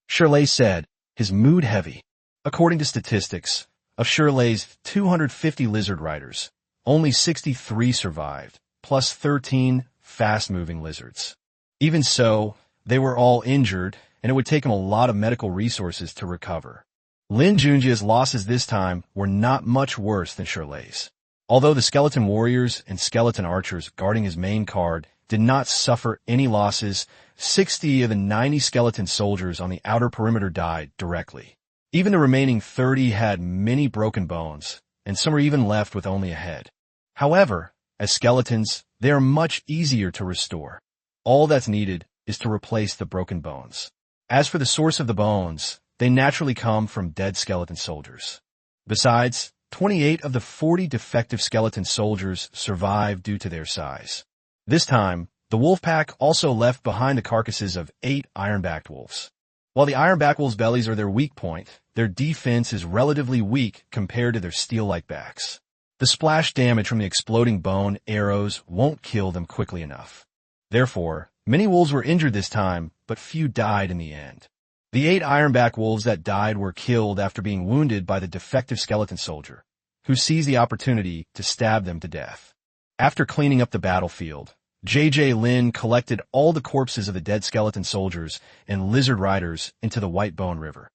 Shirley said, his mood heavy. According to statistics, of Shirley's 250 lizard riders, only 63 survived, plus 13 fast-moving lizards. Even so, they were all injured, and it would take them a lot of medical resources to recover. Lin Junjie's losses this time were not much worse than Shirley's. Although the skeleton warriors and skeleton archers guarding his main card did not suffer any losses, 60 of the 90 skeleton soldiers on the outer perimeter died directly. Even the remaining 30 had many broken bones, and some are even left with only a head. However, as skeletons, they are much easier to restore. All that's needed is to replace the broken bones. As for the source of the bones, they naturally come from dead skeleton soldiers. Besides, 28 of the 40 defective skeleton soldiers survived due to their size. This time, the wolf pack also left behind the carcasses of 8 iron-backed wolves. While the iron-backed wolves' bellies are their weak point, their defense is relatively weak compared to their steel-like backs. The splash damage from the exploding bone arrows won't kill them quickly enough. Therefore, many wolves were injured this time, but few died in the end. The 8 iron-backed wolves that died were killed after being wounded by the defective skeleton soldier, who seized the opportunity to stab them to death. After cleaning up the battlefield, J.J. Lin collected all the corpses of the dead skeleton soldiers and lizard riders into the White Bone River.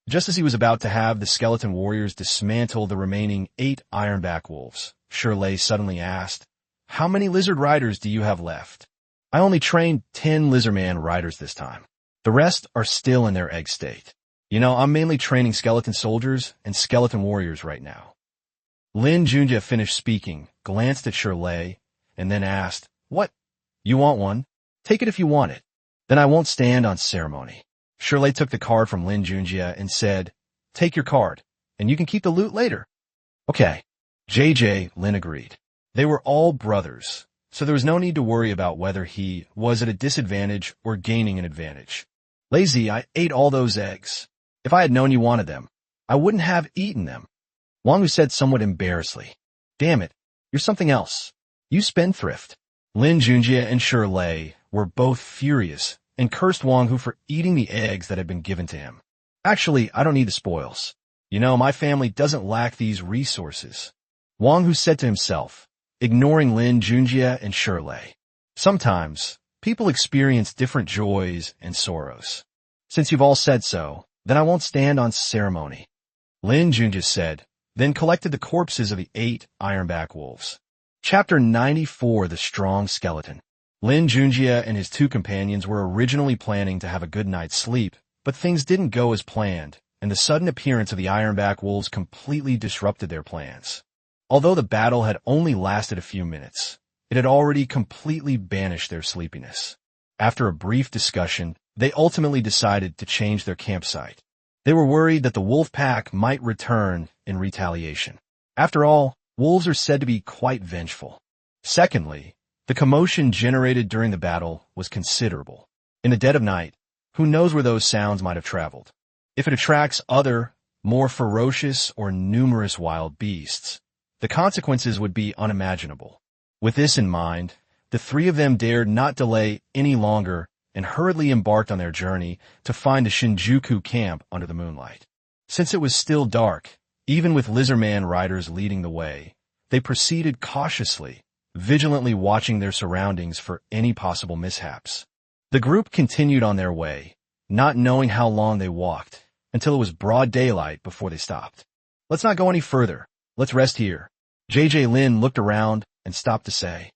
Just as he was about to have the skeleton warriors dismantle the remaining 8 iron-backed wolves, Shirley suddenly asked, how many lizard riders do you have left? I only trained 10 lizardman riders this time. The rest are still in their egg state. I'm mainly training skeleton soldiers and skeleton warriors right now. Lin Junjie finished speaking, glanced at Shirley, and then asked, What? You want one? Take it if you want it. Then I won't stand on ceremony. Shirley took the card from Lin Junjie and said, Take your card, and you can keep the loot later. Okay. Lin agreed. They were all brothers, so there was no need to worry about whether he was at a disadvantage or gaining an advantage. Lazy, I ate all those eggs. If I had known you wanted them, I wouldn't have eaten them. Wang said somewhat embarrassedly. Damn it, you're something else. You spendthrift. Lin Junjie and Shirley were both furious and cursed Wang for eating the eggs that had been given to him. Actually, I don't need the spoils. My family doesn't lack these resources. Wang said to himself, ignoring Lin Junjie and Shirley. Sometimes, people experience different joys and sorrows. Since you've all said so, then I won't stand on ceremony. Lin Junjie said, then collected the corpses of the 8 ironback wolves. Chapter 94, The Strong Skeleton. Lin Junjie and his 2 companions were originally planning to have a good night's sleep, but things didn't go as planned, and the sudden appearance of the ironback wolves completely disrupted their plans. Although the battle had only lasted a few minutes, it had already completely banished their sleepiness. After a brief discussion, they ultimately decided to change their campsite. They were worried that the wolf pack might return in retaliation. After all, wolves are said to be quite vengeful. Secondly, the commotion generated during the battle was considerable. In the dead of night, who knows where those sounds might have traveled? If it attracts other, more ferocious or numerous wild beasts, the consequences would be unimaginable. With this in mind, the 3 of them dared not delay any longer and hurriedly embarked on their journey to find the Shinjuku camp under the moonlight. Since it was still dark, even with lizardman riders leading the way, they proceeded cautiously, vigilantly watching their surroundings for any possible mishaps. The group continued on their way, not knowing how long they walked, until it was broad daylight before they stopped. Let's not go any further. Let's rest here. Lin looked around and stopped to say,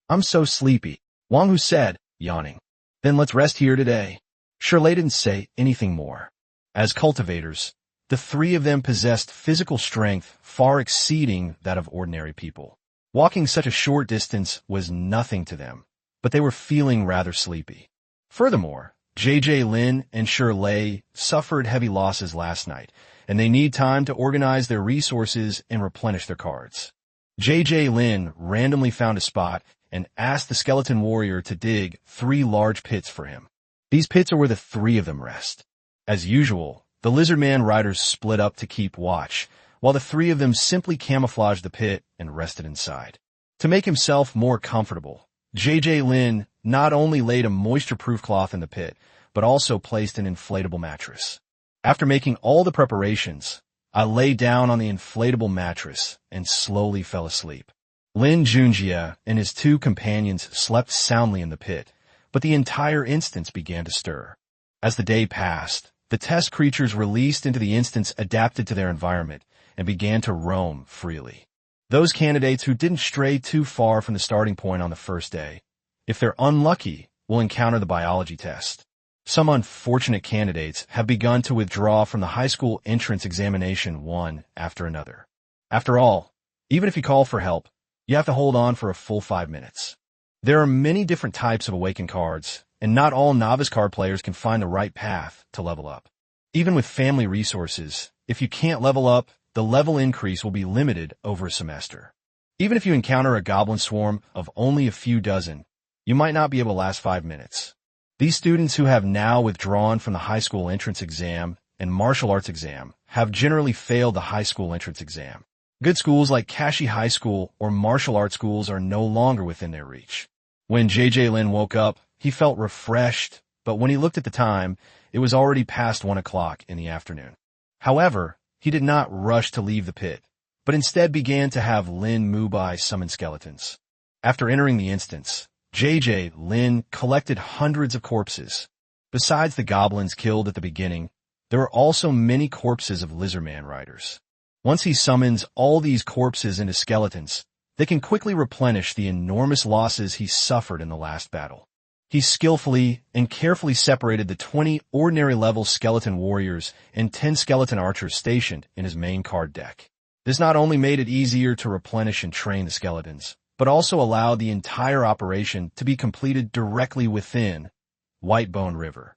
I'm so sleepy. Wang said, yawning. Then let's rest here today. Shirley didn't say anything more. As cultivators, the 3 of them possessed physical strength far exceeding that of ordinary people. Walking such a short distance was nothing to them, but they were feeling rather sleepy. Furthermore, Lin and Shirley suffered heavy losses last night, and they need time to organize their resources and replenish their cards. Lin randomly found a spot and asked the skeleton warrior to dig 3 large pits for him. These pits are where the 3 of them rest. As usual, the lizardman riders split up to keep watch, while the 3 of them simply camouflaged the pit and rested inside. To make himself more comfortable, Lin not only laid a moisture-proof cloth in the pit, but also placed an inflatable mattress. After making all the preparations, I lay down on the inflatable mattress and slowly fell asleep. Lin Junjie and his 2 companions slept soundly in the pit, but the entire instance began to stir. As the day passed, the test creatures released into the instance adapted to their environment and began to roam freely. Those candidates who didn't stray too far from the starting point on the first day, if they're unlucky, will encounter the biology test. Some unfortunate candidates have begun to withdraw from the high school entrance examination one after another. After all, even if you call for help, you have to hold on for a full 5 minutes. There are many different types of awakened cards, and not all novice card players can find the right path to level up. Even with family resources, if you can't level up, the level increase will be limited over a semester. Even if you encounter a goblin swarm of only a few dozen, you might not be able to last 5 minutes. These students who have now withdrawn from the high school entrance exam and martial arts exam have generally failed the high school entrance exam. Good schools like Kashi High School or martial arts schools are no longer within their reach. When Lin woke up, he felt refreshed, but when he looked at the time, it was already past 1 o'clock in the afternoon. However, he did not rush to leave the pit, but instead began to have Lin Mubai summon skeletons. After entering the instance, Lin collected hundreds of corpses. Besides the goblins killed at the beginning, there were also many corpses of lizardman riders. Once he summons all these corpses into skeletons, They can quickly replenish the enormous losses he suffered in the last battle. He skillfully and carefully separated the 20 ordinary-level skeleton warriors and 10 skeleton archers stationed in his main card deck. This not only made it easier to replenish and train the skeletons, but also allowed the entire operation to be completed directly within Whitebone River.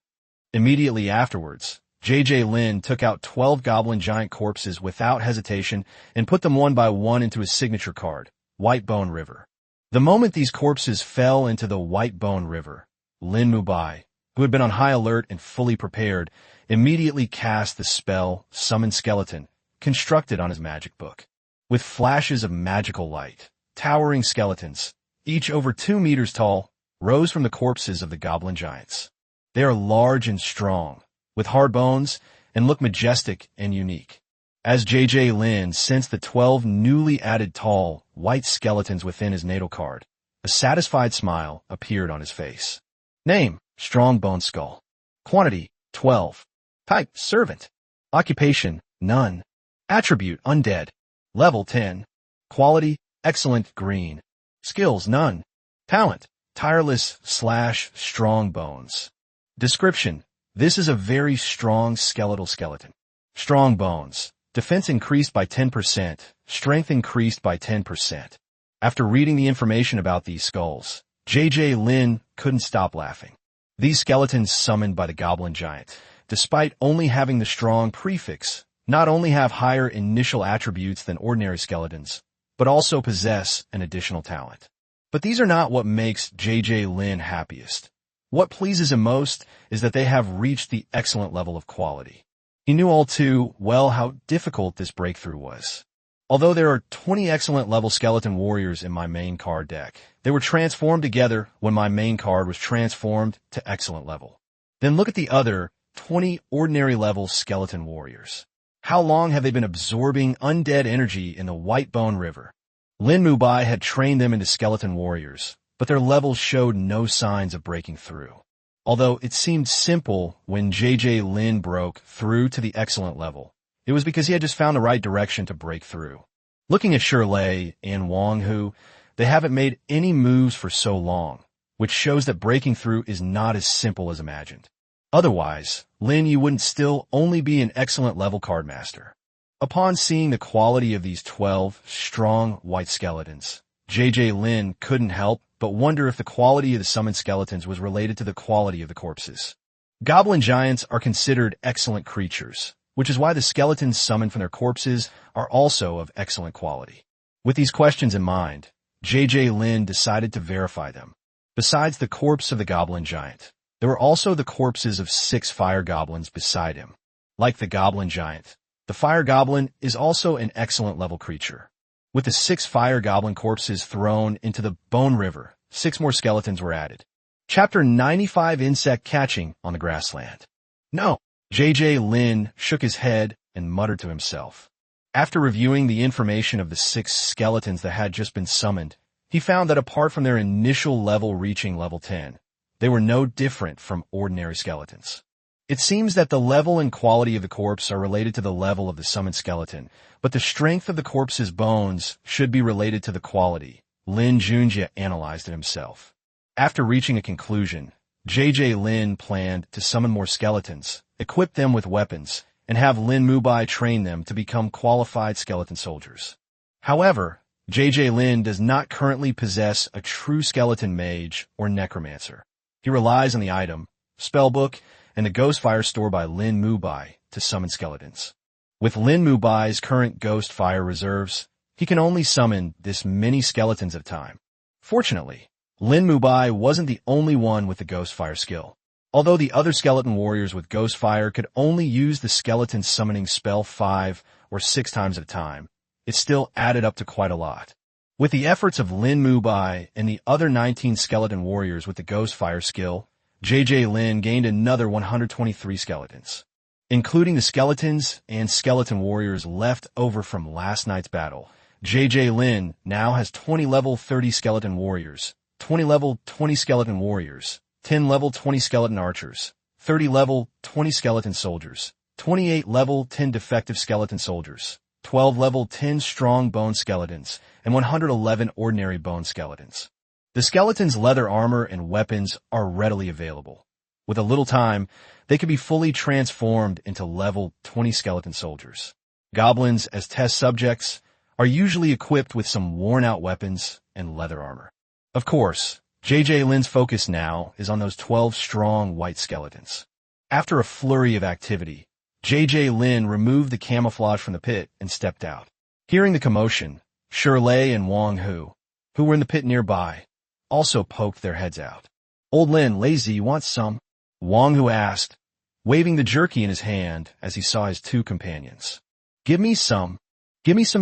Immediately afterwards, J.J. Lin took out 12 goblin giant corpses without hesitation and put them one by one into his signature card, Whitebone River. The moment these corpses fell into the Whitebone River, Lin Junjie, who had been on high alert and fully prepared, immediately cast the spell Summon Skeleton, constructed on his magic book. With flashes of magical light, towering skeletons, each over 2 meters tall, rose from the corpses of the goblin giants. They are large and strong, with hard bones, and look majestic and unique. As J.J. Lin sensed the 12 newly added tall, white skeletons within his natal card, a satisfied smile appeared on his face. Name, Strong Bone Skull. Quantity, 12. Type, Servant. Occupation, None. Attribute, Undead. Level, 10. Quality, Excellent Green. Skills, None. Talent, Tireless/Strong Bones. Description: this is a very strong skeletal skeleton. Strong bones. Defense increased by 10%. Strength increased by 10%. After reading the information about these skulls, J.J. Lin couldn't stop laughing. These skeletons summoned by the goblin giant, despite only having the strong prefix, not only have higher initial attributes than ordinary skeletons, but also possess an additional talent. But these are not what makes J.J. Lin happiest. What pleases him most is that they have reached the excellent level of quality. He knew all too well how difficult this breakthrough was. Although there are 20 excellent level skeleton warriors in my main card deck, they were transformed together when my main card was transformed to excellent level. Then look at the other 20 ordinary level skeleton warriors. How long have they been absorbing undead energy in the Whitebone River? Lin Junjie had trained them into skeleton warriors, but their levels showed no signs of breaking through. Although it seemed simple when J.J. Lin broke through to the excellent level, it was because he had just found the right direction to break through. Looking at Shirley and Wang Hu, they haven't made any moves for so long, which shows that breaking through is not as simple as imagined. Otherwise, Lin Yu wouldn't still only be an excellent level card master. Upon seeing the quality of these 12 strong white skeletons, J.J. Lin couldn't help but wonder if the quality of the summoned skeletons was related to the quality of the corpses. Goblin giants are considered excellent creatures, which is why the skeletons summoned from their corpses are also of excellent quality. With these questions in mind, J.J. Lin decided to verify them. Besides the corpse of the goblin giant, there were also the corpses of 6 fire goblins beside him. Like the goblin giant, the fire goblin is also an excellent level creature. With the 6 fire goblin corpses thrown into the Bone River, 6 more skeletons were added. Chapter 95: Insect Catching on the Grassland. No. J.J. Lin shook his head and muttered to himself. After reviewing the information of the 6 skeletons that had just been summoned, he found that apart from their initial level reaching level 10, they were no different from ordinary skeletons. It seems that the level and quality of the corpse are related to the level of the summoned skeleton, but the strength of the corpse's bones should be related to the quality. Lin Junjie analyzed it himself. After reaching a conclusion, J.J. Lin planned to summon more skeletons, equip them with weapons, and have Lin Junjie train them to become qualified skeleton soldiers. However, J.J. Lin does not currently possess a true skeleton mage or necromancer. He relies on the item, spellbook, and the Ghostfire store by Lin Junjie to summon skeletons. With Lin Junjie's current Ghostfire reserves, he can only summon this many skeletons at a time. Fortunately, Lin Junjie wasn't the only one with the Ghostfire skill. Although the other skeleton warriors with Ghostfire could only use the skeleton summoning spell 5 or 6 times at a time, it still added up to quite a lot. With the efforts of Lin Junjie and the other 19 skeleton warriors with the Ghostfire skill, J.J. Lin gained another 123 skeletons. Including the skeletons and skeleton warriors left over from last night's battle, J.J. Lin now has 20 level 30 skeleton warriors, 20 level 20 skeleton warriors, 10 level 20 skeleton archers, 30 level 20 skeleton soldiers, 28 level 10 defective skeleton soldiers, 12 level 10 strong bone skeletons, and 111 ordinary bone skeletons. The skeletons' leather armor and weapons are readily available. With a little time, they can be fully transformed into level 20 skeleton soldiers. Goblins, as test subjects, are usually equipped with some worn-out weapons and leather armor. Of course, JJ Lin's focus now is on those 12 strong white skeletons. After a flurry of activity, JJ Lin removed the camouflage from the pit and stepped out. Hearing the commotion, Shirley and Wang Hu, who were in the pit nearby, also poked their heads out. "Old Lin, lazy, you want some?" Wang Hu asked, waving the jerky in his hand as he saw his two companions. Give me some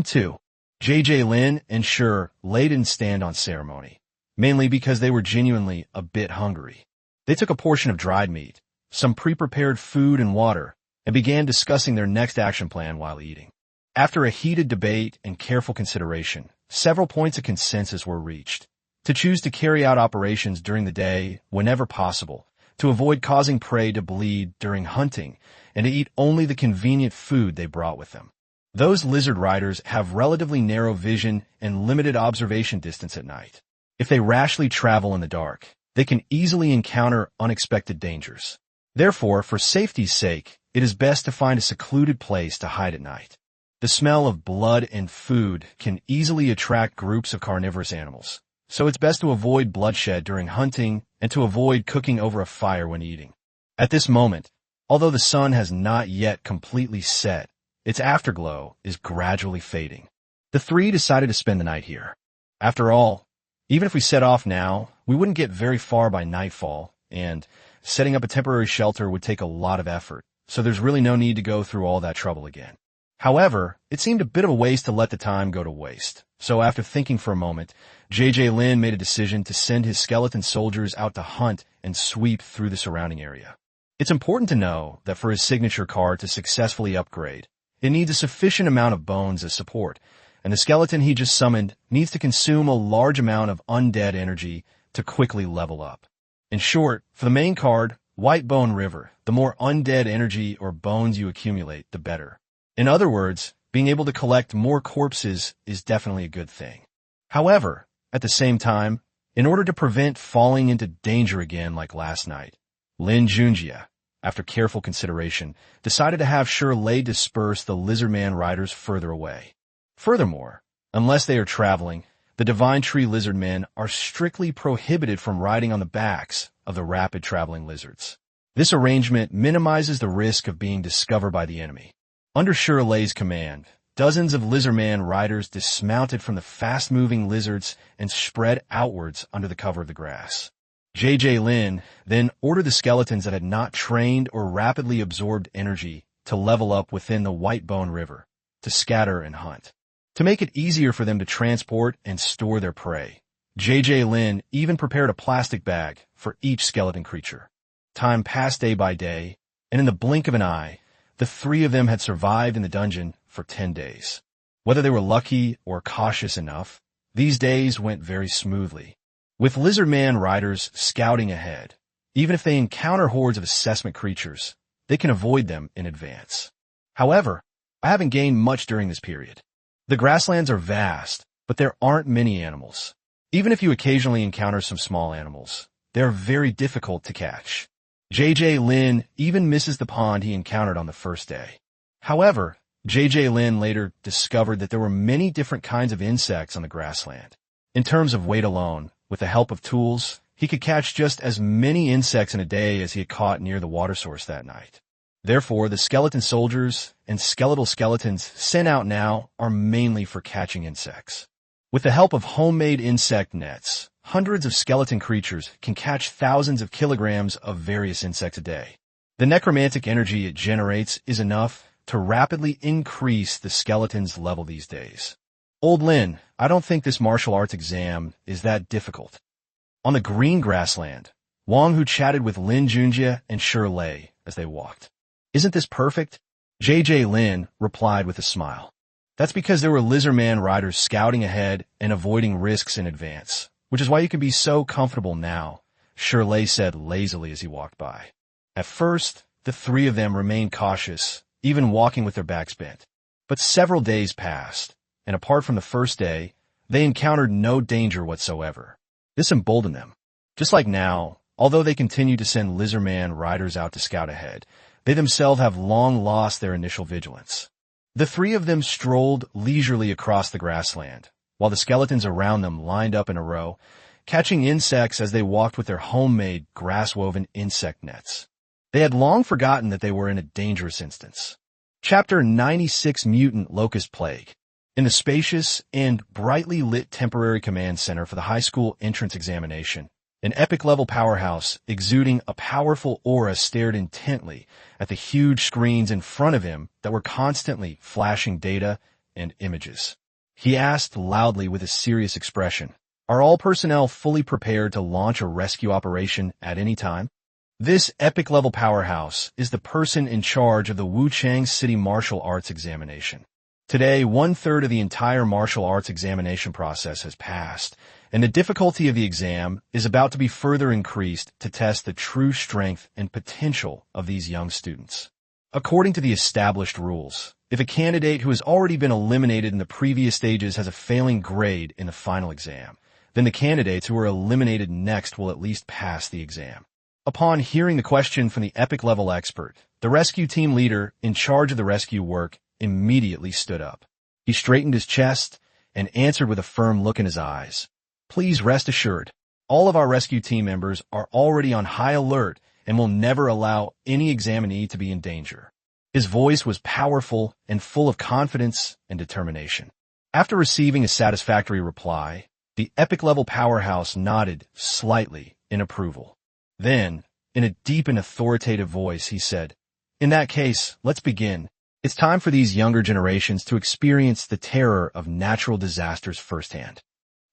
too." JJ Lin and Shirley didn't stand on ceremony, mainly because they were genuinely a bit hungry. They took a portion of dried meat, some pre-prepared food and water, and began discussing their next action plan while eating. After a heated debate and careful consideration, several points of consensus were reached. To choose to carry out operations during the day whenever possible, to avoid causing prey to bleed during hunting, and to eat only the convenient food they brought with them. Those lizard riders have relatively narrow vision and limited observation distance at night. If they rashly travel in the dark, they can easily encounter unexpected dangers. Therefore, for safety's sake, it is best to find a secluded place to hide at night. The smell of blood and food can easily attract groups of carnivorous animals, so it's best to avoid bloodshed during hunting and to avoid cooking over a fire when eating. At this moment, although the sun has not yet completely set, its afterglow is gradually fading. The three decided to spend the night here. After all, even if we set off now, we wouldn't get very far by nightfall, and setting up a temporary shelter would take a lot of effort, so there's really no need to go through all that trouble again. However, it seemed a bit of a waste to let the time go to waste, so after thinking for a moment, JJ Lin made a decision to send his skeleton soldiers out to hunt and sweep through the surrounding area. It's important to know that for his signature card to successfully upgrade, it needs a sufficient amount of bones as support, and the skeleton he just summoned needs to consume a large amount of undead energy to quickly level up. In short, for the main card, White Bone River, the more undead energy or bones you accumulate, the better. In other words, being able to collect more corpses is definitely a good thing. However, at the same time, in order to prevent falling into danger again like last night, Lin Junjie, after careful consideration, decided to have Shirley disperse the lizardman riders further away. Furthermore, unless they are traveling, the Divine Tree lizardmen are strictly prohibited from riding on the backs of the rapid traveling lizards. This arrangement minimizes the risk of being discovered by the enemy. Under Shirley's command, dozens of lizardman riders dismounted from the fast-moving lizards and spread outwards under the cover of the grass. JJ Lin then ordered the skeletons that had not trained or rapidly absorbed energy to level up within the White Bone River, to scatter and hunt. To make it easier for them to transport and store their prey, JJ Lin even prepared a plastic bag for each skeleton creature. Time passed day by day, and in the blink of an eye, the three of them had survived in the dungeon for 10 days. Whether they were lucky or cautious enough, these days went very smoothly. With lizardman riders scouting ahead, even if they encounter hordes of assessment creatures, they can avoid them in advance. However, I haven't gained much during this period. The grasslands are vast, but there aren't many animals. Even if you occasionally encounter some small animals, they are very difficult to catch. JJ Lin even misses the pond he encountered on the first day. However, JJ Lin later discovered that there were many different kinds of insects on the grassland. In terms of weight alone, with the help of tools, he could catch just as many insects in a day as he had caught near the water source that night. Therefore, the skeleton soldiers and skeletal skeletons sent out now are mainly for catching insects. With the help of homemade insect nets, hundreds of skeleton creatures can catch thousands of kilograms of various insects a day. The necromantic energy it generates is enough to rapidly increase the skeleton's level these days. Old Lin, I don't think this martial arts exam is that difficult. On the green grassland, Wang Hu chatted with Lin Junjie and Shirley as they walked. Isn't this perfect? JJ Lin replied with a smile. That's because there were lizardman riders scouting ahead and avoiding risks in advance, which is why you can be so comfortable now, Shirley said lazily as he walked by. At first, the three of them remained cautious, even walking with their backs bent. But several days passed, and apart from the first day, they encountered no danger whatsoever. This emboldened them. Just like now, although they continue to send lizardman riders out to scout ahead, they themselves have long lost their initial vigilance. The three of them strolled leisurely across the grassland, while the skeletons around them lined up in a row, catching insects as they walked with their homemade grass-woven insect nets. They had long forgotten that they were in a dangerous instance. Chapter 96 Mutant Locust Plague. In the spacious and brightly lit temporary command center for the high school entrance examination, an epic-level powerhouse exuding a powerful aura stared intently at the huge screens in front of him that were constantly flashing data and images. He asked loudly with a serious expression, "Are all personnel fully prepared to launch a rescue operation at any time?" This epic-level powerhouse is the person in charge of the Wuchang City Martial Arts examination. Today, 1/3 of the entire martial arts examination process has passed, and the difficulty of the exam is about to be further increased to test the true strength and potential of these young students. According to the established rules, if a candidate who has already been eliminated in the previous stages has a failing grade in the final exam, then the candidates who are eliminated next will at least pass the exam. Upon hearing the question from the epic-level expert, the rescue team leader in charge of the rescue work immediately stood up. He straightened his chest and answered with a firm look in his eyes. "Please rest assured, all of our rescue team members are already on high alert and will never allow any examinee to be in danger." His voice was powerful and full of confidence and determination. After receiving a satisfactory reply, the epic-level powerhouse nodded slightly in approval. Then, in a deep and authoritative voice, he said, "In that case, let's begin. It's time for these younger generations to experience the terror of natural disasters firsthand."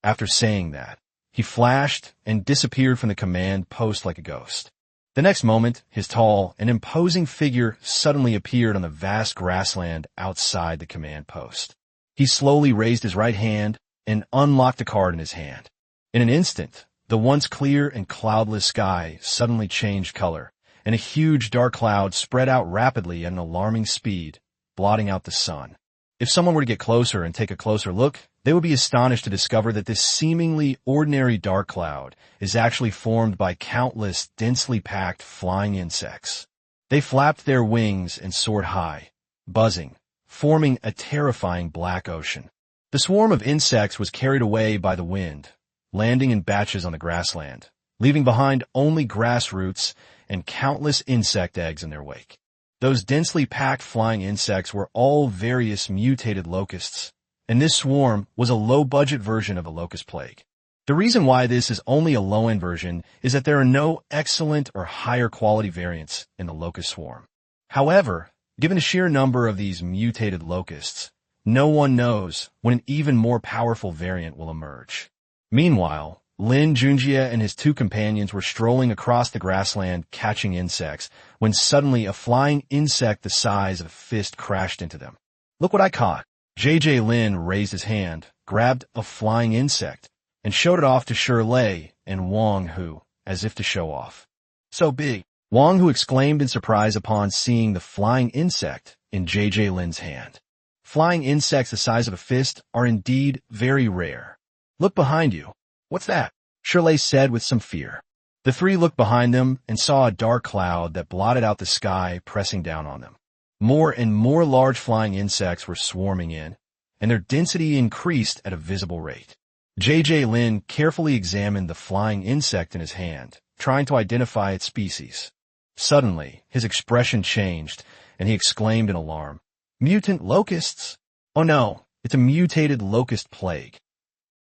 After saying that, he flashed and disappeared from the command post like a ghost. The next moment, his tall and imposing figure suddenly appeared on the vast grassland outside the command post. He slowly raised his right hand and unlocked a card in his hand. In an instant, the once clear and cloudless sky suddenly changed color, and a huge dark cloud spread out rapidly at an alarming speed, blotting out the sun. If someone were to get closer and take a closer look, they would be astonished to discover that this seemingly ordinary dark cloud is actually formed by countless densely packed flying insects. They flapped their wings and soared high, buzzing, forming a terrifying black ocean. The swarm of insects was carried away by the wind, landing in batches on the grassland, leaving behind only grass roots and countless insect eggs in their wake. Those densely packed flying insects were all various mutated locusts, and this swarm was a low-budget version of the locust plague. The reason why this is only a low-end version is that there are no excellent or higher quality variants in the locust swarm. However, given the sheer number of these mutated locusts, no one knows when an even more powerful variant will emerge. Meanwhile, Lin Junjie and his two companions were strolling across the grassland catching insects when suddenly a flying insect the size of a fist crashed into them. "Look what I caught." JJ Lin raised his hand, grabbed a flying insect, and showed it off to Shirley and Wang Hu, as if to show off. "So big," Wang Hu exclaimed in surprise upon seeing the flying insect in JJ Lin's hand. Flying insects the size of a fist are indeed very rare. "Look behind you." "What's that?" Shirley said with some fear. The three looked behind them and saw a dark cloud that blotted out the sky, pressing down on them. More and more large flying insects were swarming in, and their density increased at a visible rate. JJ Lin carefully examined the flying insect in his hand, trying to identify its species. Suddenly, his expression changed, and he exclaimed in alarm, "Mutant locusts? Oh no, it's a mutated locust plague."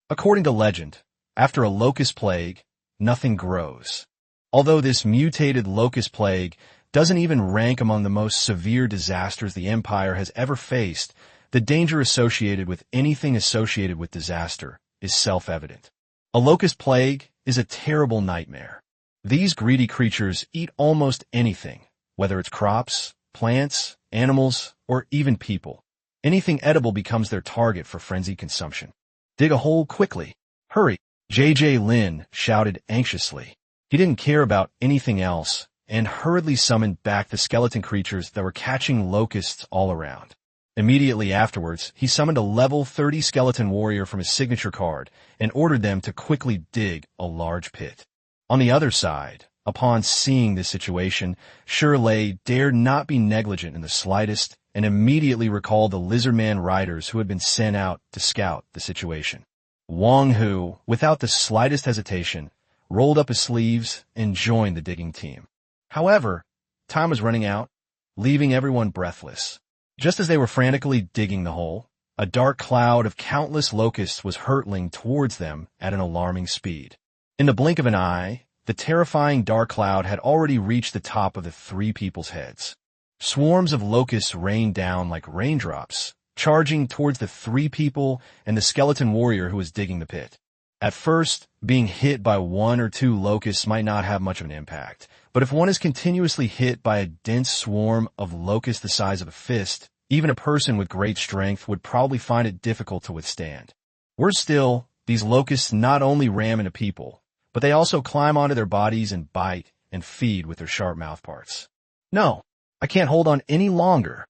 According to legend, after a locust plague, nothing grows. Although this mutated locust plague doesn't even rank among the most severe disasters the Empire has ever faced, the danger associated with anything associated with disaster is self-evident. A locust plague is a terrible nightmare. These greedy creatures eat almost anything, whether it's crops, plants, animals, or even people. Anything edible becomes their target for frenzied consumption. "Dig a hole quickly. Hurry," JJ Lin shouted anxiously. He didn't care about anything else and hurriedly summoned back the skeleton creatures that were catching locusts all around. Immediately afterwards, he summoned a level 30 skeleton warrior from his signature card and ordered them to quickly dig a large pit. On the other side, upon seeing this situation, Shirley dared not be negligent in the slightest and immediately recalled the lizardman riders who had been sent out to scout the situation. Wang Hu, without the slightest hesitation, rolled up his sleeves and joined the digging team. However, time was running out, leaving everyone breathless. Just as they were frantically digging the hole, a dark cloud of countless locusts was hurtling towards them at an alarming speed. In the blink of an eye, the terrifying dark cloud had already reached the top of the three people's heads. Swarms of locusts rained down like raindrops, charging towards the three people and the skeleton warrior who was digging the pit. At first, being hit by one or two locusts might not have much of an impact, but if one is continuously hit by a dense swarm of locusts the size of a fist, even a person with great strength would probably find it difficult to withstand. Worse still, these locusts not only ram into people, but they also climb onto their bodies and bite and feed with their sharp mouthparts. "No, I can't hold on any longer,"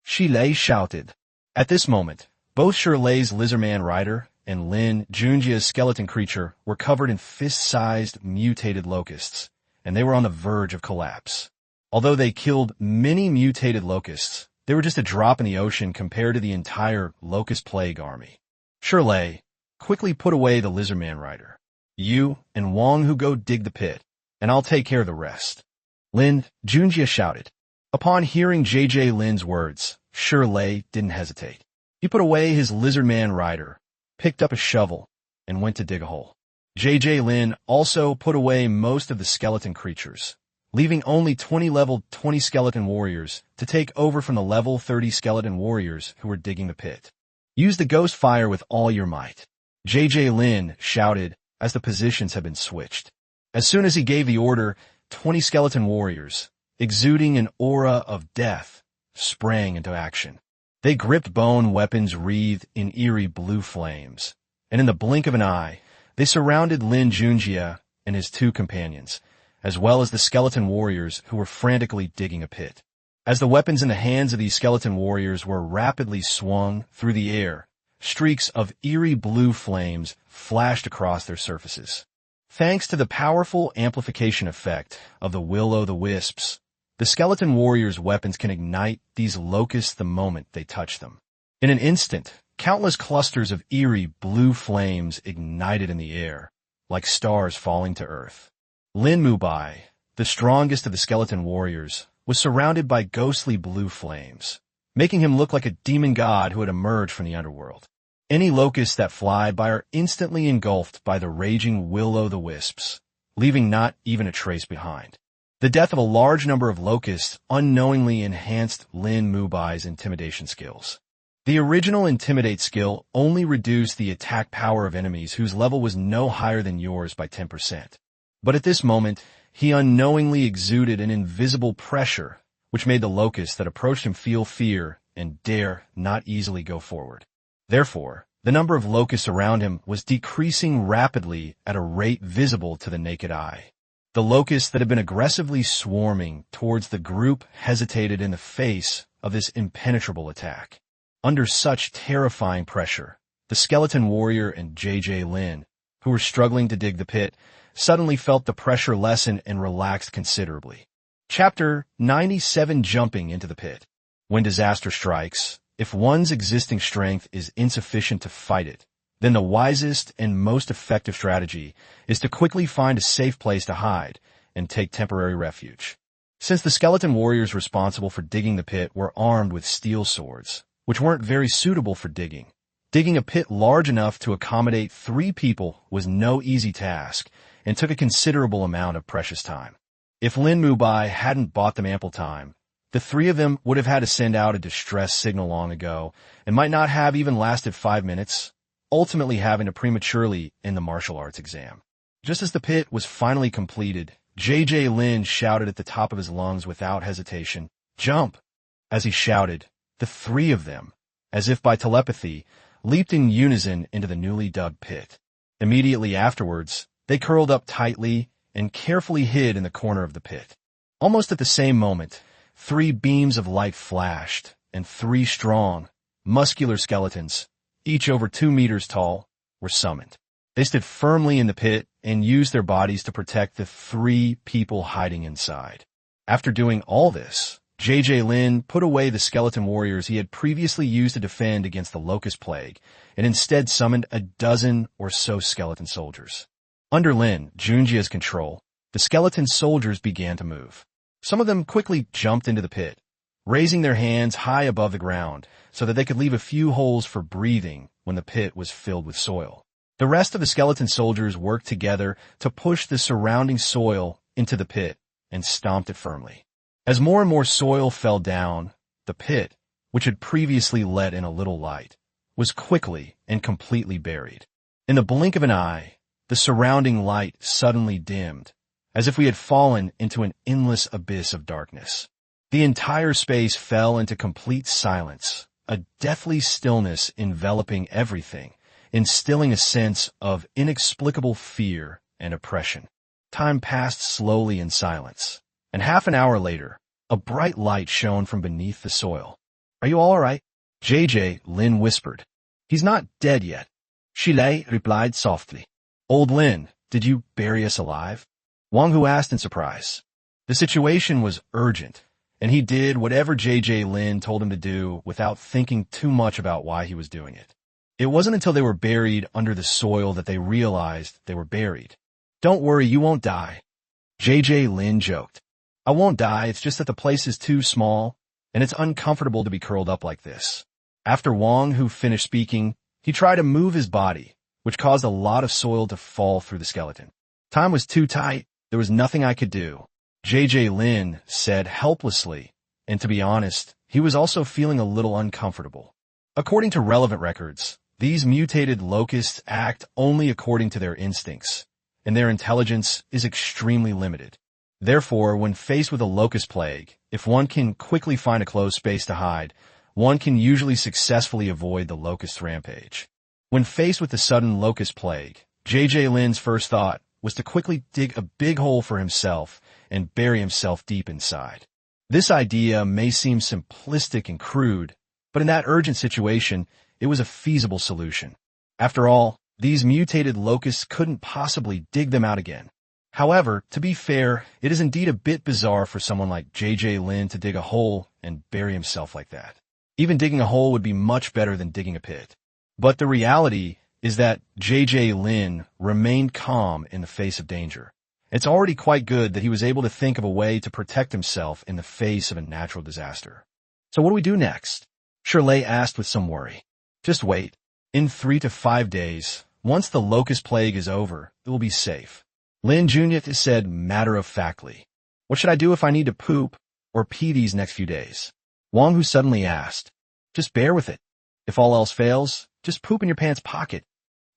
Shirley shouted. At this moment, both Shirley's lizardman rider and Lin Junjie's skeleton creature were covered in fist-sized mutated locusts, and they were on the verge of collapse. Although they killed many mutated locusts, they were just a drop in the ocean compared to the entire locust plague army. Shirley quickly put away the lizardman rider. "You and Wang Hu go dig the pit, and I'll take care of the rest," Lin Junjie shouted. Upon hearing JJ Lin's words, Shirley didn't hesitate. He put away his lizardman rider, picked up a shovel, and went to dig a hole. JJ Lin also put away most of the skeleton creatures, leaving only 20 level 20 skeleton warriors to take over from the level 30 skeleton warriors who were digging the pit. "Use the ghost fire with all your might," JJ Lin shouted as the positions had been switched. As soon as he gave the order, 20 skeleton warriors, exuding an aura of death, sprang into action. They gripped bone weapons wreathed in eerie blue flames, and in the blink of an eye, they surrounded Lin Junjie and his two companions, as well as the skeleton warriors who were frantically digging a pit. As the weapons in the hands of these skeleton warriors were rapidly swung through the air, streaks of eerie blue flames flashed across their surfaces. Thanks to the powerful amplification effect of the will-o'-the-wisps, the skeleton warriors' weapons can ignite these locusts the moment they touch them. In an instant, countless clusters of eerie blue flames ignited in the air, like stars falling to earth. Lin Mubai, the strongest of the skeleton warriors, was surrounded by ghostly blue flames, making him look like a demon god who had emerged from the underworld. Any locusts that fly by are instantly engulfed by the raging will-o'-the-wisps, leaving not even a trace behind. The death of a large number of locusts unknowingly enhanced Lin Mubai's intimidation skills. The original Intimidate skill only reduced the attack power of enemies whose level was no higher than yours by 10%. But at this moment, he unknowingly exuded an invisible pressure, which made the locusts that approached him feel fear and dare not easily go forward. Therefore, the number of locusts around him was decreasing rapidly at a rate visible to the naked eye. The locusts that had been aggressively swarming towards the group hesitated in the face of this impenetrable attack. Under such terrifying pressure, the skeleton warrior and JJ Lin, who were struggling to dig the pit, suddenly felt the pressure lessen and relaxed considerably. Chapter 97: Jumping into the Pit. When disaster strikes, if one's existing strength is insufficient to fight it, then the wisest and most effective strategy is to quickly find a safe place to hide and take temporary refuge. Since the skeleton warriors responsible for digging the pit were armed with steel swords, which weren't very suitable for digging, digging a pit large enough to accommodate 3 people was no easy task and took a considerable amount of precious time. If Lin Mubai hadn't bought them ample time, the 3 of them would have had to send out a distress signal long ago and might not have even lasted 5 minutes, ultimately having to prematurely end the martial arts exam. Just as the pit was finally completed, JJ Lin shouted at the top of his lungs without hesitation, "Jump!" As he shouted, the 3 of them, as if by telepathy, leaped in unison into the newly dug pit. Immediately afterwards, they curled up tightly and carefully hid in the corner of the pit. Almost at the same moment, 3 beams of light flashed, and 3 strong, muscular skeletons, each over 2 meters tall, were summoned. They stood firmly in the pit and used their bodies to protect the 3 people hiding inside. After doing all this, Lin put away the skeleton warriors he had previously used to defend against the locust plague and instead summoned a dozen or so skeleton soldiers. Under Lin Junjie's control, the skeleton soldiers began to move. Some of them quickly jumped into the pit, raising their hands high above the ground so that they could leave a few holes for breathing when the pit was filled with soil. The rest of the skeleton soldiers worked together to push the surrounding soil into the pit and stomped it firmly. As more and more soil fell down, the pit, which had previously let in a little light, was quickly and completely buried. In the blink of an eye, the surrounding light suddenly dimmed, as if we had fallen into an endless abyss of darkness. The entire space fell into complete silence, a deathly stillness enveloping everything, instilling a sense of inexplicable fear and oppression. Time passed slowly in silence, and half an hour later, a bright light shone from beneath the soil. "Are you all right?" Lin whispered. "He's not dead yet," Shilei replied softly. "Old Lin, did you bury us alive?" Wang Hu asked in surprise. The situation was urgent, and he did whatever Lin told him to do without thinking too much about why he was doing it. It wasn't until they were buried under the soil that they realized they were buried. "Don't worry, you won't die," Lin joked. "I won't die, it's just that the place is too small, and it's uncomfortable to be curled up like this." After Wang Hu finished speaking, he tried to move his body, which caused a lot of soil to fall through the skeleton. "Time was too tight, there was nothing I could do," Lin said helplessly, and to be honest, he was also feeling a little uncomfortable. According to relevant records, these mutated locusts act only according to their instincts, and their intelligence is extremely limited. Therefore, when faced with a locust plague, if one can quickly find a closed space to hide, one can usually successfully avoid the locust rampage. When faced with the sudden locust plague, Lin's first thought was to quickly dig a big hole for himself and bury himself deep inside. This idea may seem simplistic and crude, but in that urgent situation, it was a feasible solution. After all, these mutated locusts couldn't possibly dig them out again. However, to be fair, it is indeed a bit bizarre for someone like Lin to dig a hole and bury himself like that. Even digging a hole would be much better than digging a pit. But the reality is that Lin remained calm in the face of danger. It's already quite good that he was able to think of a way to protect himself in the face of a natural disaster. "So what do we do next?" Shirley asked with some worry. "Just wait. In 3 to 5 days, once the locust plague is over, it will be safe," Lin Junjie said matter-of-factly. "What should I do if I need to poop or pee these next few days?" Wang Hu suddenly asked. "Just bear with it. If all else fails, just poop in your pants pocket."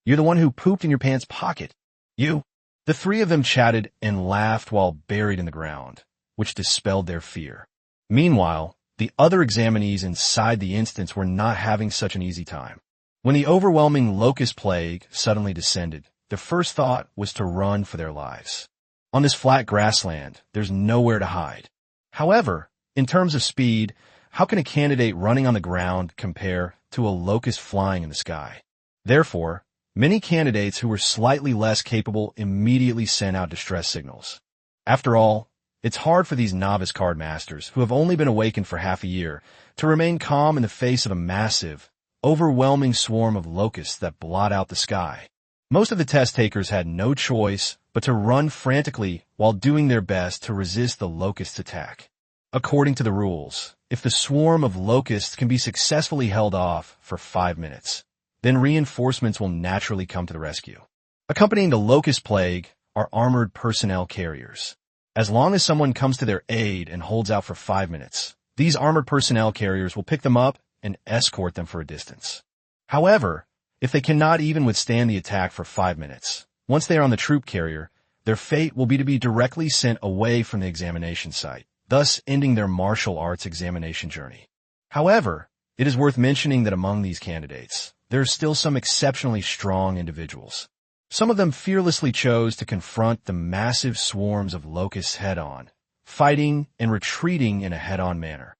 "You're the one who pooped in your pants pocket." "You." The 3 of them chatted and laughed while buried in the ground, which dispelled their fear. Meanwhile, the other examinees inside the instance were not having such an easy time. When the overwhelming locust plague suddenly descended, their first thought was to run for their lives. On this flat grassland, there's nowhere to hide. However, in terms of speed, how can a candidate running on the ground compare to a locust flying in the sky? Therefore, many candidates who were slightly less capable immediately sent out distress signals. After all, it's hard for these novice card masters, who have only been awakened for half a year, to remain calm in the face of a massive, overwhelming swarm of locusts that blot out the sky. Most of the test takers had no choice but to run frantically while doing their best to resist the locust's attack. According to the rules, if the swarm of locusts can be successfully held off for 5 minutes, then reinforcements will naturally come to the rescue. Accompanying the locust plague are armored personnel carriers. As long as someone comes to their aid and holds out for 5 minutes, these armored personnel carriers will pick them up and escort them for a distance. However, if they cannot even withstand the attack for 5 minutes, once they are on the troop carrier, their fate will be to be directly sent away from the examination site, thus ending their martial arts examination journey. However, it is worth mentioning that among these candidates, there are still some exceptionally strong individuals. Some of them fearlessly chose to confront the massive swarms of locusts head-on, fighting and retreating in a head-on manner.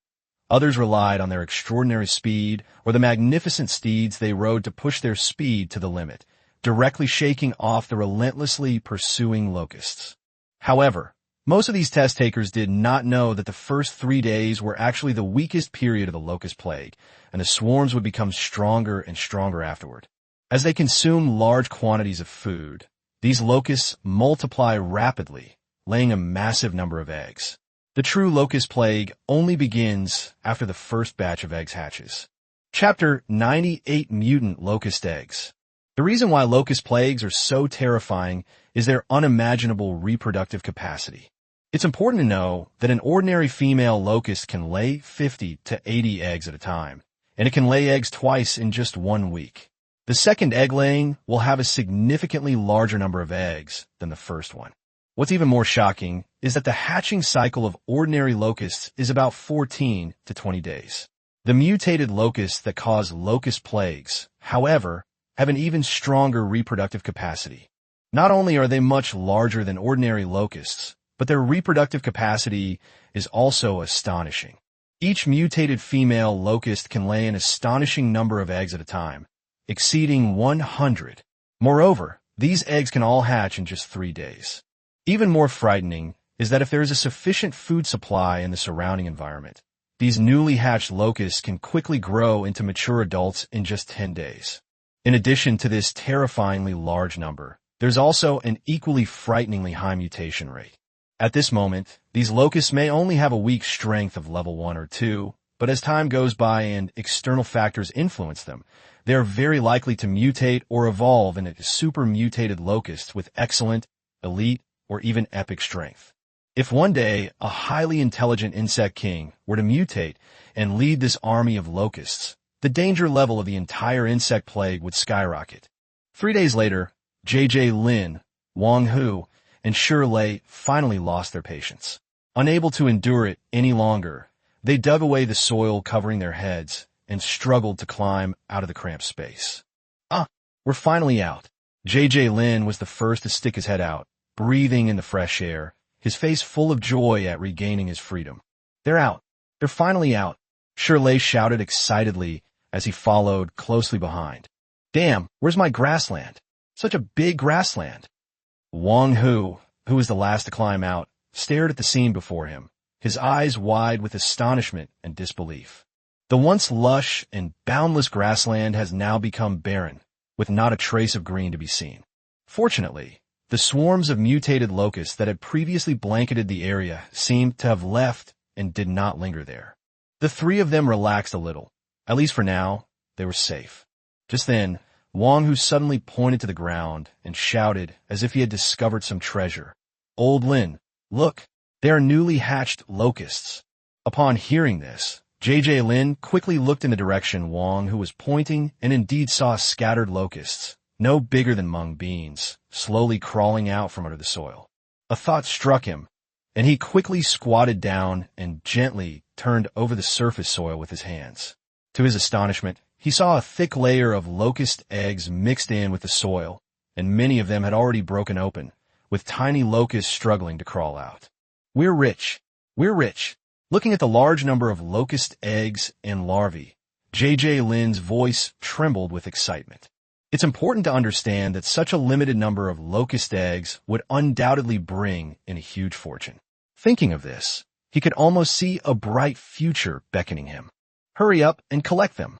Others relied on their extraordinary speed or the magnificent steeds they rode to push their speed to the limit, directly shaking off the relentlessly pursuing locusts. However, most of these test takers did not know that the first 3 days were actually the weakest period of the locust plague, and the swarms would become stronger and stronger afterward. As they consume large quantities of food, these locusts multiply rapidly, laying a massive number of eggs. The true locust plague only begins after the first batch of eggs hatches. Chapter 98: Mutant Locust Eggs. The reason why locust plagues are so terrifying is their unimaginable reproductive capacity. It's important to know that an ordinary female locust can lay 50 to 80 eggs at a time, and it can lay eggs twice in just 1 week. The second egg laying will have a significantly larger number of eggs than the first one. What's even more shocking is that the hatching cycle of ordinary locusts is about 14 to 20 days. The mutated locusts that cause locust plagues, however, have an even stronger reproductive capacity. Not only are they much larger than ordinary locusts, but their reproductive capacity is also astonishing. Each mutated female locust can lay an astonishing number of eggs at a time, exceeding 100. Moreover, these eggs can all hatch in just 3 days. Even more frightening is that if there is a sufficient food supply in the surrounding environment, these newly hatched locusts can quickly grow into mature adults in just 10 days. In addition to this terrifyingly large number, there's also an equally frighteningly high mutation rate. At this moment, these locusts may only have a weak strength of level 1 or 2, but as time goes by and external factors influence them, they are very likely to mutate or evolve into super mutated locusts with excellent, elite, or even epic strength. If one day a highly intelligent insect king were to mutate and lead this army of locusts, the danger level of the entire insect plague would skyrocket. 3 days later, J.J. Lin, Wang Hu, and Shirley finally lost their patience. Unable to endure it any longer, they dug away the soil covering their heads and struggled to climb out of the cramped space. We're finally out. J.J. Lin was the first to stick his head out, breathing in the fresh air, his face full of joy at regaining his freedom. They're out. They're finally out, Shirley shouted excitedly as he followed closely behind. Damn, where's my grassland? Such a big grassland. Wang Hu, who was the last to climb out, stared at the scene before him, his eyes wide with astonishment and disbelief. The once lush and boundless grassland has now become barren, with not a trace of green to be seen. Fortunately, the swarms of mutated locusts that had previously blanketed the area seemed to have left and did not linger there. The 3 of them relaxed a little. At least for now, they were safe. Just then, Wang Hu suddenly pointed to the ground and shouted as if he had discovered some treasure. Old Lin, look, they are newly hatched locusts. Upon hearing this, J.J. Lin quickly looked in the direction Wang Hu was pointing and indeed saw scattered locusts, no bigger than mung beans, slowly crawling out from under the soil. A thought struck him, and he quickly squatted down and gently turned over the surface soil with his hands. To his astonishment, he saw a thick layer of locust eggs mixed in with the soil, and many of them had already broken open, with tiny locusts struggling to crawl out. We're rich. We're rich. Looking at the large number of locust eggs and larvae, J.J. Lin's voice trembled with excitement. It's important to understand that such a limited number of locust eggs would undoubtedly bring in a huge fortune. Thinking of this, he could almost see a bright future beckoning him. Hurry up and collect them.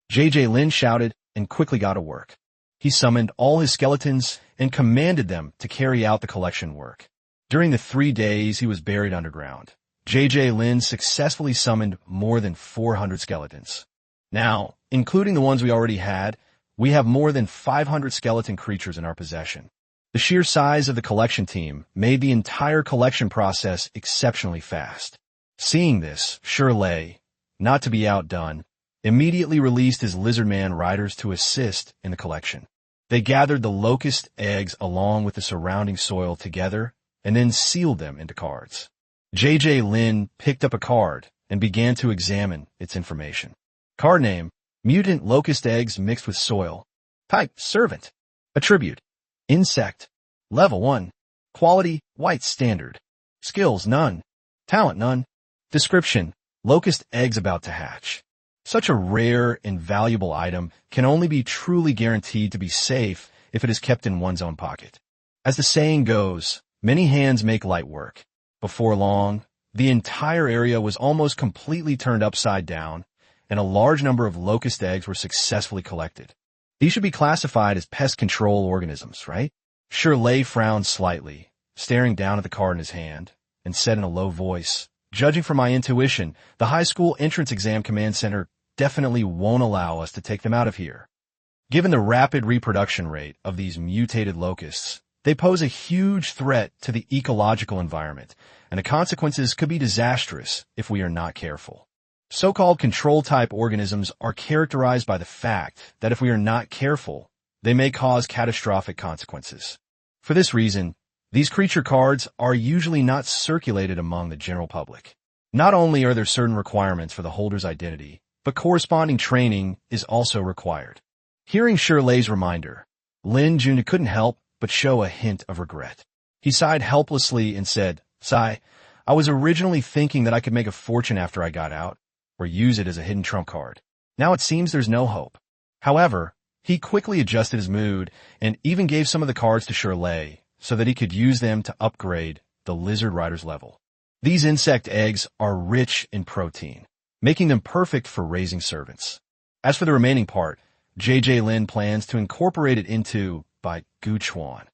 J.J. Lin shouted and quickly got to work. He summoned all his skeletons and commanded them to carry out the collection work. During the 3 days he was buried underground, J.J. Lin successfully summoned more than 400 skeletons. Now, including the ones we already had, we have more than 500 skeleton creatures in our possession. The sheer size of the collection team made the entire collection process exceptionally fast. Seeing this, Shirley, not to be outdone, immediately released his lizardman riders to assist in the collection. They gathered the locust eggs along with the surrounding soil together and then sealed them into cards. J.J. Lin picked up a card and began to examine its information. Card name: Mutant locust eggs mixed with soil. Type: servant. Attribute: insect. Level 1. Quality: white standard. Skills: none. Talent: none. Description: Locust eggs about to hatch. Such a rare and valuable item can only be truly guaranteed to be safe if it is kept in one's own pocket. As the saying goes, many hands make light work. Before long, the entire area was almost completely turned upside down, and a large number of locust eggs were successfully collected. These should be classified as pest control organisms, right? Shirley frowned slightly, staring down at the card in his hand, and said in a low voice, "Judging from my intuition, the high school entrance exam command center definitely won't allow us to take them out of here. Given the rapid reproduction rate of these mutated locusts, they pose a huge threat to the ecological environment, and the consequences could be disastrous if we are not careful. So-called control-type organisms are characterized by the fact that if we are not careful, they may cause catastrophic consequences. For this reason, these creature cards are usually not circulated among the general public. Not only are there certain requirements for the holder's identity, but corresponding training is also required." Hearing Shirley's reminder, Lin Junjie couldn't help but show a hint of regret. He sighed helplessly and said, "Sigh, I was originally thinking that I could make a fortune after I got out, or use it as a hidden trump card. Now it seems there's no hope." However, he quickly adjusted his mood and even gave some of the cards to Shirley so that he could use them to upgrade the lizard rider's level. These insect eggs are rich in protein, making them perfect for raising servants. As for the remaining part, JJ Lin plans to incorporate it into by Guchuan.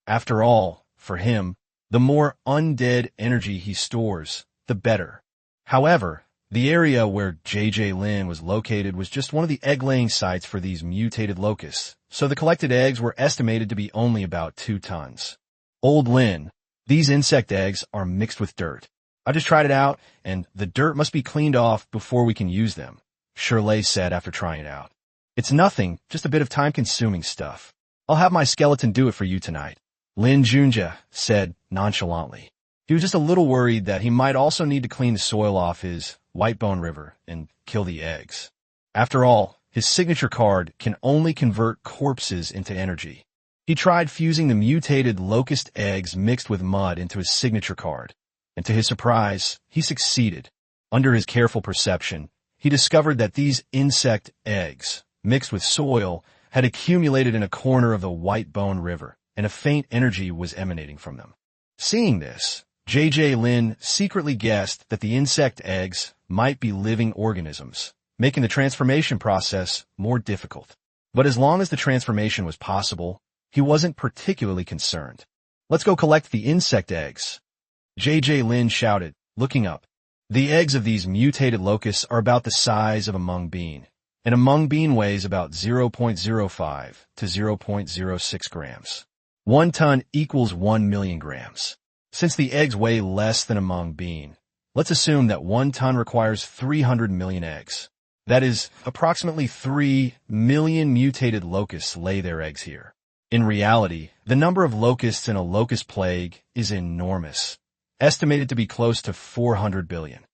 After all, for him, the more undead energy he stores, the better. However, the area where JJ Lin was located was just one of the egg-laying sites for these mutated locusts, so the collected eggs were estimated to be only about 2 tons. "Old Lin, these insect eggs are mixed with dirt. I just tried it out, and the dirt must be cleaned off before we can use them," Shirley said after trying it out. "It's nothing, just a bit of time-consuming stuff. I'll have my skeleton do it for you tonight," Lin Junjie said nonchalantly. He was just a little worried that he might also need to clean the soil off his Whitebone River and kill the eggs. After all, his signature card can only convert corpses into energy. He tried fusing the mutated locust eggs mixed with mud into his signature card, and to his surprise, he succeeded. Under his careful perception, he discovered that these insect eggs, mixed with soil, had accumulated in a corner of the Whitebone River, and a faint energy was emanating from them. Seeing this, JJ Lin secretly guessed that the insect eggs might be living organisms, making the transformation process more difficult. But as long as the transformation was possible, he wasn't particularly concerned. "Let's go collect the insect eggs," JJ Lin shouted, looking up. The eggs of these mutated locusts are about the size of a mung bean, and a mung bean weighs about 0.05 to 0.06 grams. 1 ton equals 1 million grams. Since the eggs weigh less than a mung bean, let's assume that 1 ton requires 300 million eggs. That is, approximately 3 million mutated locusts lay their eggs here. In reality, the number of locusts in a locust plague is enormous, estimated to be close to 400 billion.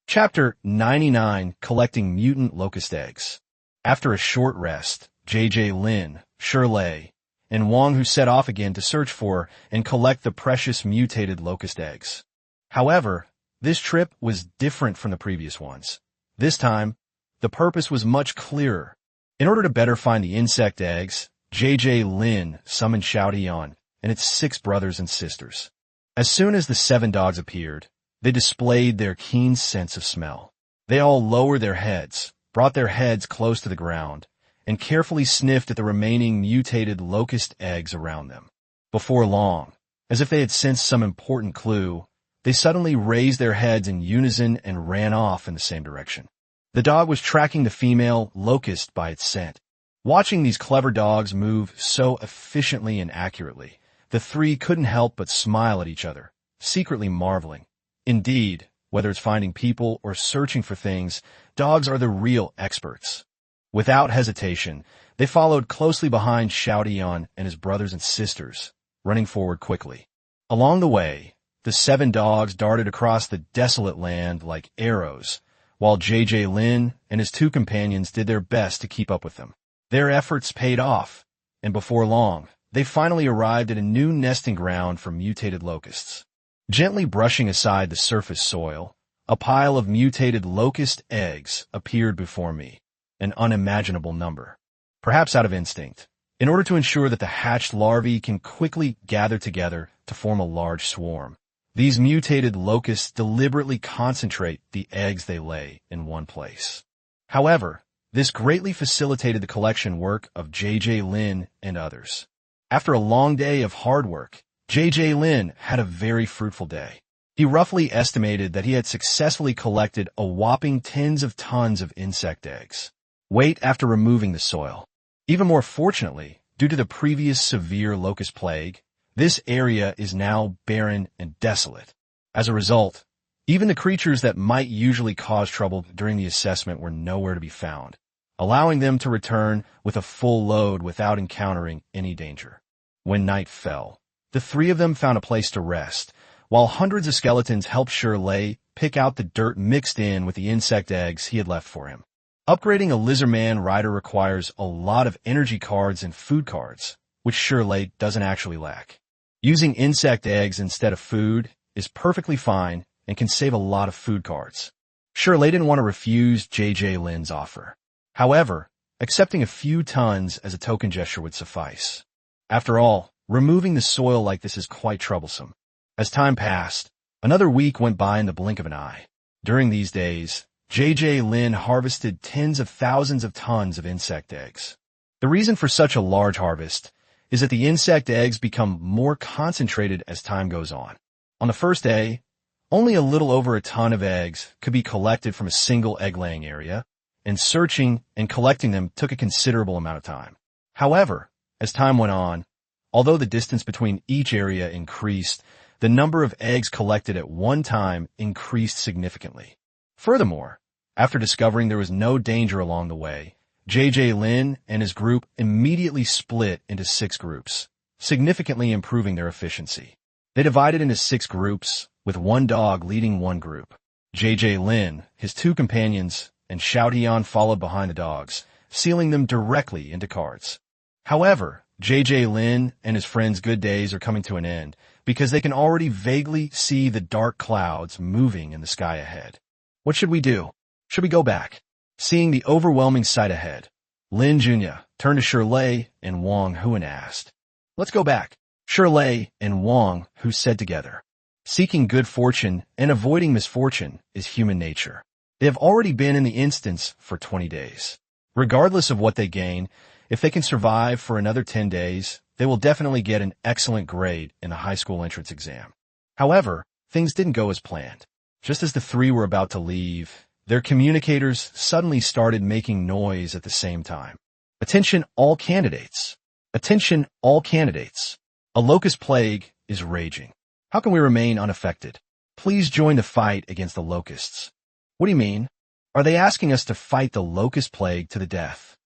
Chapter 99, Collecting Mutant Locust Eggs. After a short rest, JJ Lin, Shirley, and Wang Hu set off again to search for and collect the precious mutated locust eggs. However, this trip was different from the previous ones. This time, the purpose was much clearer. In order to better find the insect eggs, JJ Lin summoned Xiaodian and its 6 brothers and sisters. As soon as the 7 dogs appeared, they displayed their keen sense of smell. They all lowered their heads, brought their heads close to the ground, and carefully sniffed at the remaining mutated locust eggs around them. Before long, as if they had sensed some important clue, they suddenly raised their heads in unison and ran off in the same direction. The dog was tracking the female locust by its scent. Watching these clever dogs move so efficiently and accurately, the 3 couldn't help but smile at each other, secretly marveling. Indeed, whether it's finding people or searching for things, dogs are the real experts. Without hesitation, they followed closely behind Xiaodian and his brothers and sisters, running forward quickly. Along the way, the 7 dogs darted across the desolate land like arrows, while JJ Lin and his 2 companions did their best to keep up with them. Their efforts paid off, and before long, they finally arrived at a new nesting ground for mutated locusts. Gently brushing aside the surface soil, a pile of mutated locust eggs appeared before me, an unimaginable number. Perhaps out of instinct, in order to ensure that the hatched larvae can quickly gather together to form a large swarm, these mutated locusts deliberately concentrate the eggs they lay in one place. However, this greatly facilitated the collection work of J.J. Lin and others. After a long day of hard work, J.J. Lin had a very fruitful day. He roughly estimated that he had successfully collected a whopping tens of tons of insect eggs. Wait after removing the soil. Even more fortunately, due to the previous severe locust plague, this area is now barren and desolate. As a result, even the creatures that might usually cause trouble during the assessment were nowhere to be found, allowing them to return with a full load without encountering any danger. When night fell, the three of them found a place to rest, while hundreds of skeletons helped Shirley pick out the dirt mixed in with the insect eggs he had left for him. Upgrading a Lizardman rider requires a lot of energy cards and food cards, which Shirley doesn't actually lack. Using insect eggs instead of food is perfectly fine and can save a lot of food cards. Shirley didn't want to refuse J.J. Lin's offer. However, accepting a few tons as a token gesture would suffice. After all, removing the soil like this is quite troublesome. As time passed, another week went by in the blink of an eye. During these days, J.J. Lin harvested tens of thousands of tons of insect eggs. The reason for such a large harvest is that the insect eggs become more concentrated as time goes on. On the first day, only a little over a ton of eggs could be collected from a single egg-laying area, and searching and collecting them took a considerable amount of time. However, as time went on, although the distance between each area increased, the number of eggs collected at one time increased significantly. Furthermore, after discovering there was no danger along the way, J.J. Lin and his group immediately split into 6 groups, significantly improving their efficiency. They divided into 6 groups, with one dog leading one group. J.J. Lin, his 2 companions, and Xiao Tian followed behind the dogs, sealing them directly into cards. However, J.J. Lin and his friends' good days are coming to an end because they can already vaguely see the dark clouds moving in the sky ahead. What should we do? Should we go back? Seeing the overwhelming sight ahead, Lin Junjie turned to Shirley and Wang Hu and asked, "Let's go back." Shirley and Wang Hu said together, "Seeking good fortune and avoiding misfortune is human nature. They have already been in the instance for 20 days. Regardless of what they gain, if they can survive for another 10 days, they will definitely get an excellent grade in the high school entrance exam." However, things didn't go as planned. Just as the 3 were about to leave, their communicators suddenly started making noise at the same time. "Attention all candidates! Attention all candidates! A locust plague is raging. How can we remain unaffected? Please join the fight against the locusts." What do you mean? Are they asking us to fight the locust plague to the death?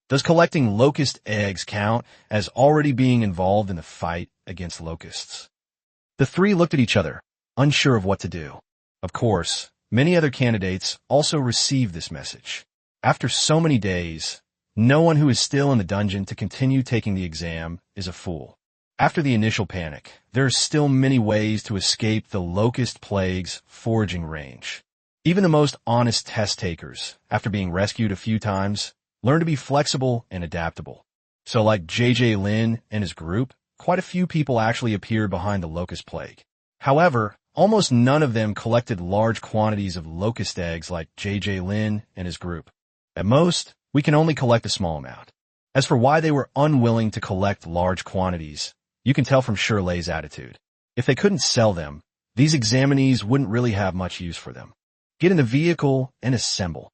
Does collecting locust eggs count as already being involved in the fight against locusts? The 3 looked at each other, unsure of what to do. Of course, many other candidates also received this message. After so many days, no one who is still in the dungeon to continue taking the exam is a fool. After the initial panic, there are still many ways to escape the locust plague's foraging range. Even the most honest test takers, after being rescued a few times, learn to be flexible and adaptable. So like J.J. Lin and his group, quite a few people actually appeared behind the locust plague. However, almost none of them collected large quantities of locust eggs like J.J. Lin and his group. At most, we can only collect a small amount. As for why they were unwilling to collect large quantities, you can tell from Shirley's attitude. If they couldn't sell them, these examinees wouldn't really have much use for them. Get in the vehicle and assemble.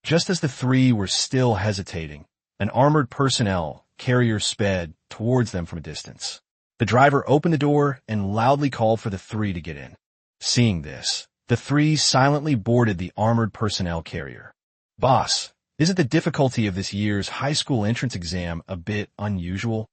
Just as the 3 were still hesitating, an armored personnel carrier sped towards them from a distance. The driver opened the door and loudly called for the 3 to get in. Seeing this, the 3 silently boarded the armored personnel carrier. "Boss, isn't the difficulty of this year's high school entrance exam a bit unusual?"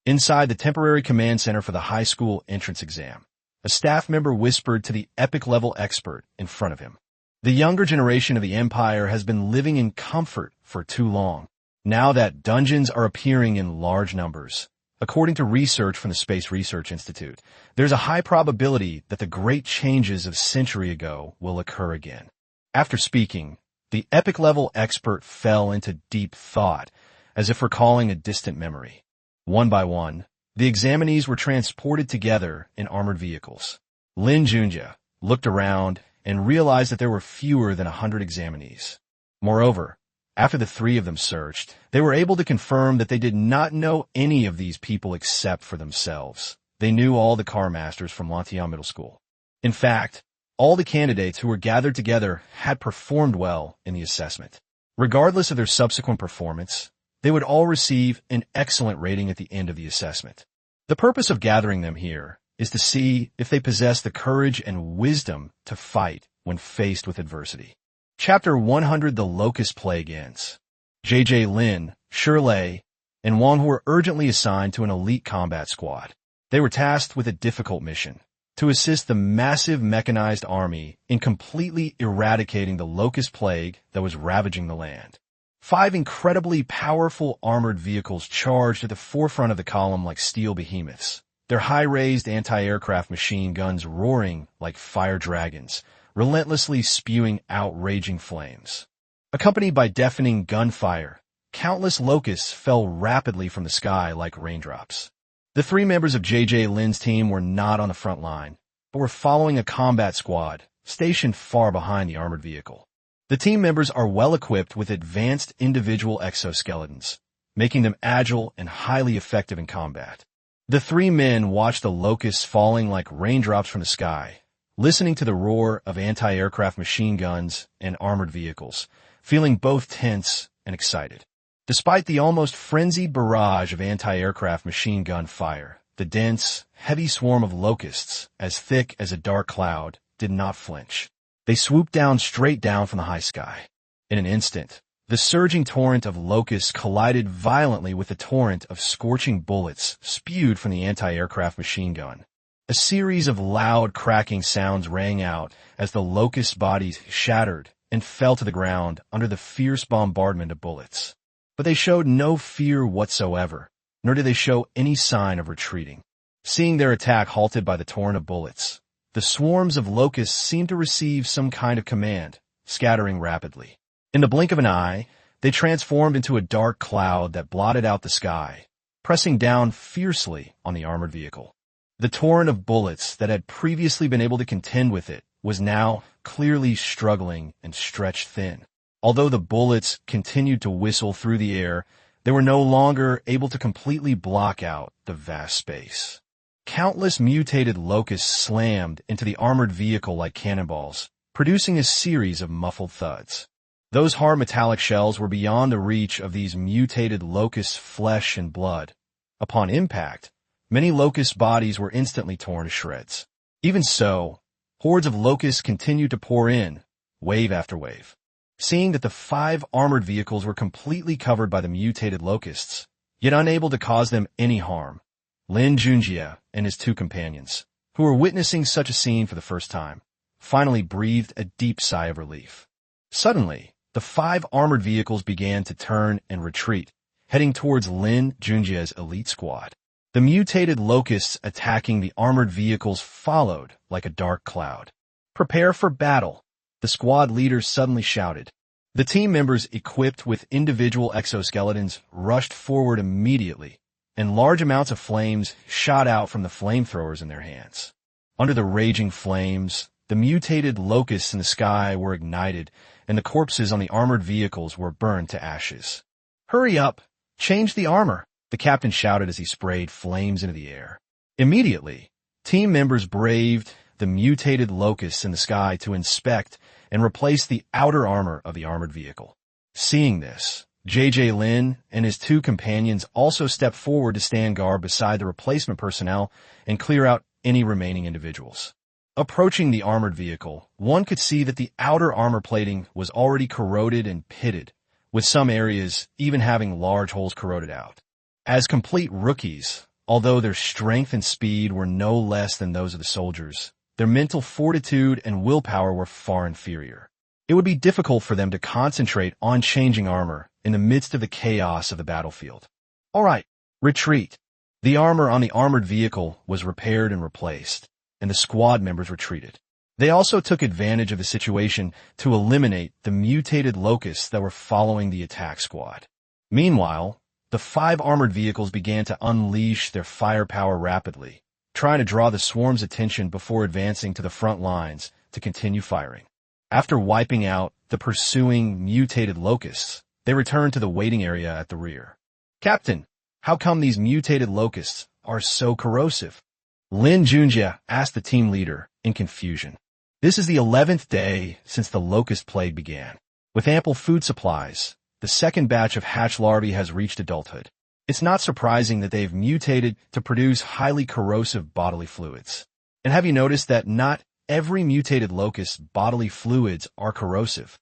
Inside the temporary command center for the high school entrance exam, a staff member whispered to the epic-level expert in front of him. The younger generation of the Empire has been living in comfort for too long. Now that dungeons are appearing in large numbers, According to research from the Space Research Institute, there's a high probability that the great changes of a century ago will occur again. After speaking, the epic-level expert fell into deep thought, as if recalling a distant memory. One by one, the examinees were transported together in armored vehicles. Lin Junjie looked around and realized that there were fewer than 100 examinees. Moreover, after the three of them searched, they were able to confirm that they did not know any of these people except for themselves. They knew all the car masters from Lantian Middle School. In fact, all the candidates who were gathered together had performed well in the assessment. Regardless of their subsequent performance, they would all receive an excellent rating at the end of the assessment. The purpose of gathering them here is to see if they possess the courage and wisdom to fight when faced with adversity. Chapter 100, The Locust Plague ends. JJ Lin, Shirley, and Wang were urgently assigned to an elite combat squad. They were tasked with a difficult mission, to assist the massive mechanized army in completely eradicating the locust plague that was ravaging the land. 5 incredibly powerful armored vehicles charged at the forefront of the column like steel behemoths, their high-raised anti-aircraft machine guns roaring like fire dragons, relentlessly spewing out raging flames. Accompanied by deafening gunfire, countless locusts fell rapidly from the sky like raindrops. The 3 members of JJ Lin's team were not on the front line, but were following a combat squad stationed far behind the armored vehicle. The team members are well equipped with advanced individual exoskeletons, making them agile and highly effective in combat. The 3 men watched the locusts falling like raindrops from the sky, listening to the roar of anti-aircraft machine guns and armored vehicles, feeling both tense and excited. Despite the almost frenzied barrage of anti-aircraft machine gun fire, the dense, heavy swarm of locusts, as thick as a dark cloud, did not flinch. They swooped down straight down from the high sky. In an instant, the surging torrent of locusts collided violently with the torrent of scorching bullets spewed from the anti-aircraft machine gun. A series of loud cracking sounds rang out as the locust bodies shattered and fell to the ground under the fierce bombardment of bullets. But they showed no fear whatsoever, nor did they show any sign of retreating. Seeing their attack halted by the torrent of bullets, the swarms of locusts seemed to receive some kind of command, scattering rapidly. In the blink of an eye, they transformed into a dark cloud that blotted out the sky, pressing down fiercely on the armored vehicle. The torrent of bullets that had previously been able to contend with it was now clearly struggling and stretched thin. Although the bullets continued to whistle through the air, they were no longer able to completely block out the vast space. Countless mutated locusts slammed into the armored vehicle like cannonballs, producing a series of muffled thuds. Those hard metallic shells were beyond the reach of these mutated locusts' flesh and blood. Upon impact, many locust bodies were instantly torn to shreds. Even so, hordes of locusts continued to pour in, wave after wave. Seeing that the 5 armored vehicles were completely covered by the mutated locusts, yet unable to cause them any harm, Lin Junjie and his 2 companions, who were witnessing such a scene for the first time, finally breathed a deep sigh of relief. Suddenly, the 5 armored vehicles began to turn and retreat, heading towards Lin Junjie's elite squad. The mutated locusts attacking the armored vehicles followed like a dark cloud. "Prepare for battle," the squad leader suddenly shouted. The team members equipped with individual exoskeletons rushed forward immediately, and large amounts of flames shot out from the flamethrowers in their hands. Under the raging flames, the mutated locusts in the sky were ignited, and the corpses on the armored vehicles were burned to ashes. "Hurry up! Change the armor!" the captain shouted as he sprayed flames into the air. Immediately, team members braved the mutated locusts in the sky to inspect and replace the outer armor of the armored vehicle. Seeing this, JJ Lin and his 2 companions also stepped forward to stand guard beside the replacement personnel and clear out any remaining individuals. Approaching the armored vehicle, one could see that the outer armor plating was already corroded and pitted, with some areas even having large holes corroded out. As complete rookies, although their strength and speed were no less than those of the soldiers, their mental fortitude and willpower were far inferior. It would be difficult for them to concentrate on changing armor in the midst of the chaos of the battlefield. "All right, retreat," The armor on the armored vehicle was repaired and replaced, and the squad members retreated. They also took advantage of the situation to eliminate the mutated locusts that were following the attack squad. Meanwhile, the 5 armored vehicles began to unleash their firepower rapidly, trying to draw the swarm's attention before advancing to the front lines to continue firing. After wiping out the pursuing mutated locusts, they returned to the waiting area at the rear. "Captain, how come these mutated locusts are so corrosive?" Lin Junjie asked the team leader in confusion. This is the 11th day since the locust plague began. With ample food supplies, the second batch of hatch larvae has reached adulthood. It's not surprising that they've mutated to produce highly corrosive bodily fluids. And have you noticed that not every mutated locust's bodily fluids are corrosive?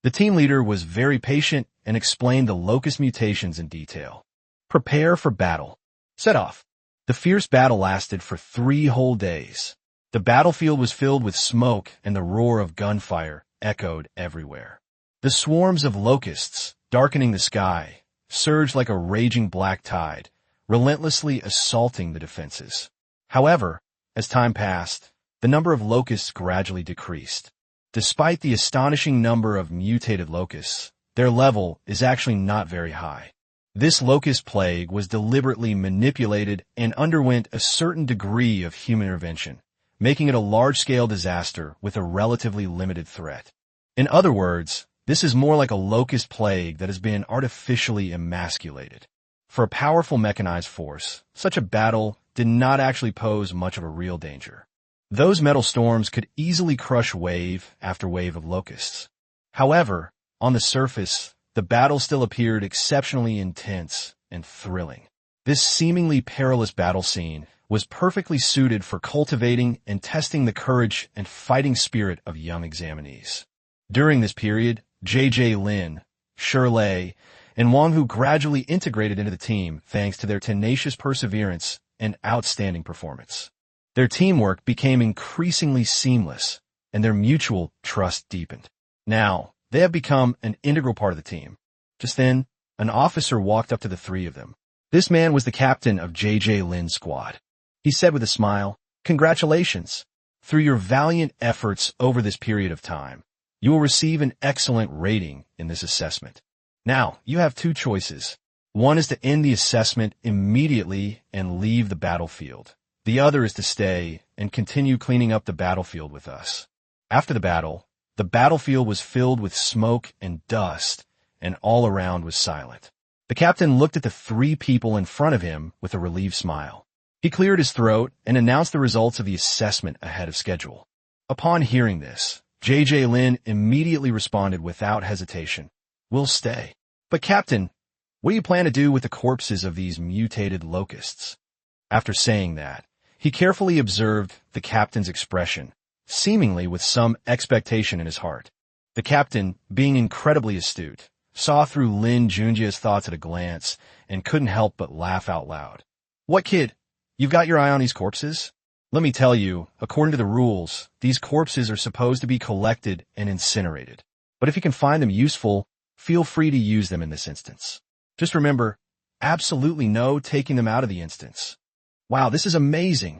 The team leader was very patient and explained the locust mutations in detail. Prepare for battle. Set off. The fierce battle lasted for 3 whole days. The battlefield was filled with smoke and the roar of gunfire echoed everywhere. The swarms of locusts, darkening the sky, surged like a raging black tide, relentlessly assaulting the defenses. However, as time passed, the number of locusts gradually decreased. Despite the astonishing number of mutated locusts, their level is actually not very high. This locust plague was deliberately manipulated and underwent a certain degree of human intervention, making it a large-scale disaster with a relatively limited threat. In other words, this is more like a locust plague that has been artificially emasculated. For a powerful mechanized force, such a battle did not actually pose much of a real danger. Those metal storms could easily crush wave after wave of locusts. However, on the surface, the battle still appeared exceptionally intense and thrilling. This seemingly perilous battle scene was perfectly suited for cultivating and testing the courage and fighting spirit of young examinees. During this period, Lin, Shirley, and Wang Hu gradually integrated into the team thanks to their tenacious perseverance and outstanding performance. Their teamwork became increasingly seamless, and their mutual trust deepened. Now, they have become an integral part of the team. Just then, an officer walked up to the 3 of them. This man was the captain of Lin's squad. He said with a smile, "Congratulations. Through your valiant efforts over this period of time, you will receive an excellent rating in this assessment. Now, you have 2 choices. One is to end the assessment immediately and leave the battlefield. The other is to stay and continue cleaning up the battlefield with us." After the battlefield was filled with smoke and dust, and all around was silent. The captain looked at the 3 people in front of him with a relieved smile. He cleared his throat and announced the results of the assessment ahead of schedule. Upon hearing this, Lin immediately responded without hesitation, "We'll stay." "But Captain, what do you plan to do with the corpses of these mutated locusts?" After saying that, he carefully observed the captain's expression, seemingly with some expectation in his heart. The captain, being incredibly astute, saw through Lin Junjie's thoughts at a glance and couldn't help but laugh out loud. "What, kid? You've got your eye on these corpses? Let me tell you, according to the rules, these corpses are supposed to be collected and incinerated. But if you can find them useful, feel free to use them in this instance. Just remember, absolutely no taking them out of the instance." "Wow, this is amazing."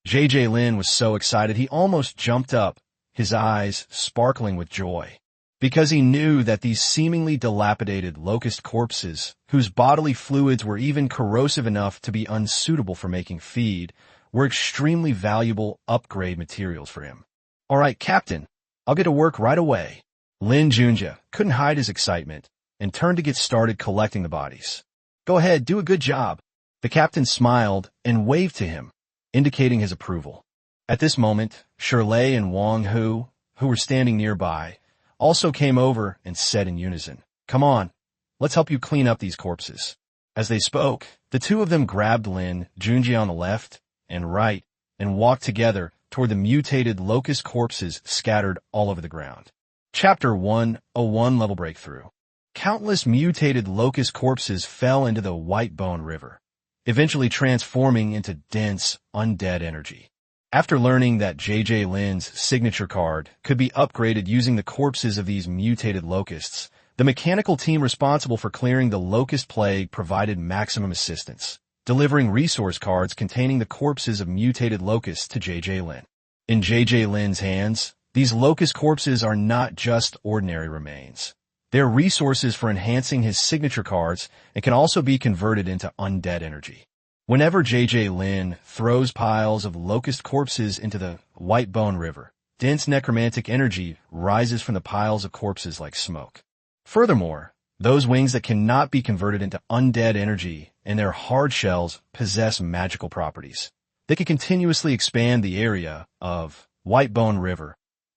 Lin was so excited he almost jumped up, his eyes sparkling with joy. Because he knew that these seemingly dilapidated locust corpses, whose bodily fluids were even corrosive enough to be unsuitable for making feed, were extremely valuable upgrade materials for him. "All right, Captain, I'll get to work right away." Lin Junjie couldn't hide his excitement and turned to get started collecting the bodies. "Go ahead, do a good job." The captain smiled and waved to him, indicating his approval. At this moment, Shirley and Wang Hu, who were standing nearby, also came over and said in unison, "Come on, let's help you clean up these corpses." As they spoke, the 2 of them grabbed Lin Junjie on the left and right and walked together toward the mutated locust corpses scattered all over the ground. Chapter 101 Level Breakthrough. Countless mutated locust corpses fell into the White Bone River, eventually transforming into dense, undead energy. After learning that Lin's signature card could be upgraded using the corpses of these mutated locusts, the mechanical team responsible for clearing the locust plague provided maximum assistance, delivering resource cards containing the corpses of mutated locusts to J.J. Lin. In J.J. Lin's hands, these locust corpses are not just ordinary remains. They are resources for enhancing his signature cards and can also be converted into undead energy. Whenever J.J. Lin throws piles of locust corpses into the White Bone River, dense necromantic energy rises from the piles of corpses like smoke. Furthermore, those wings that cannot be converted into undead energy and their hard shells possess magical properties. They can continuously expand the area of White Bone River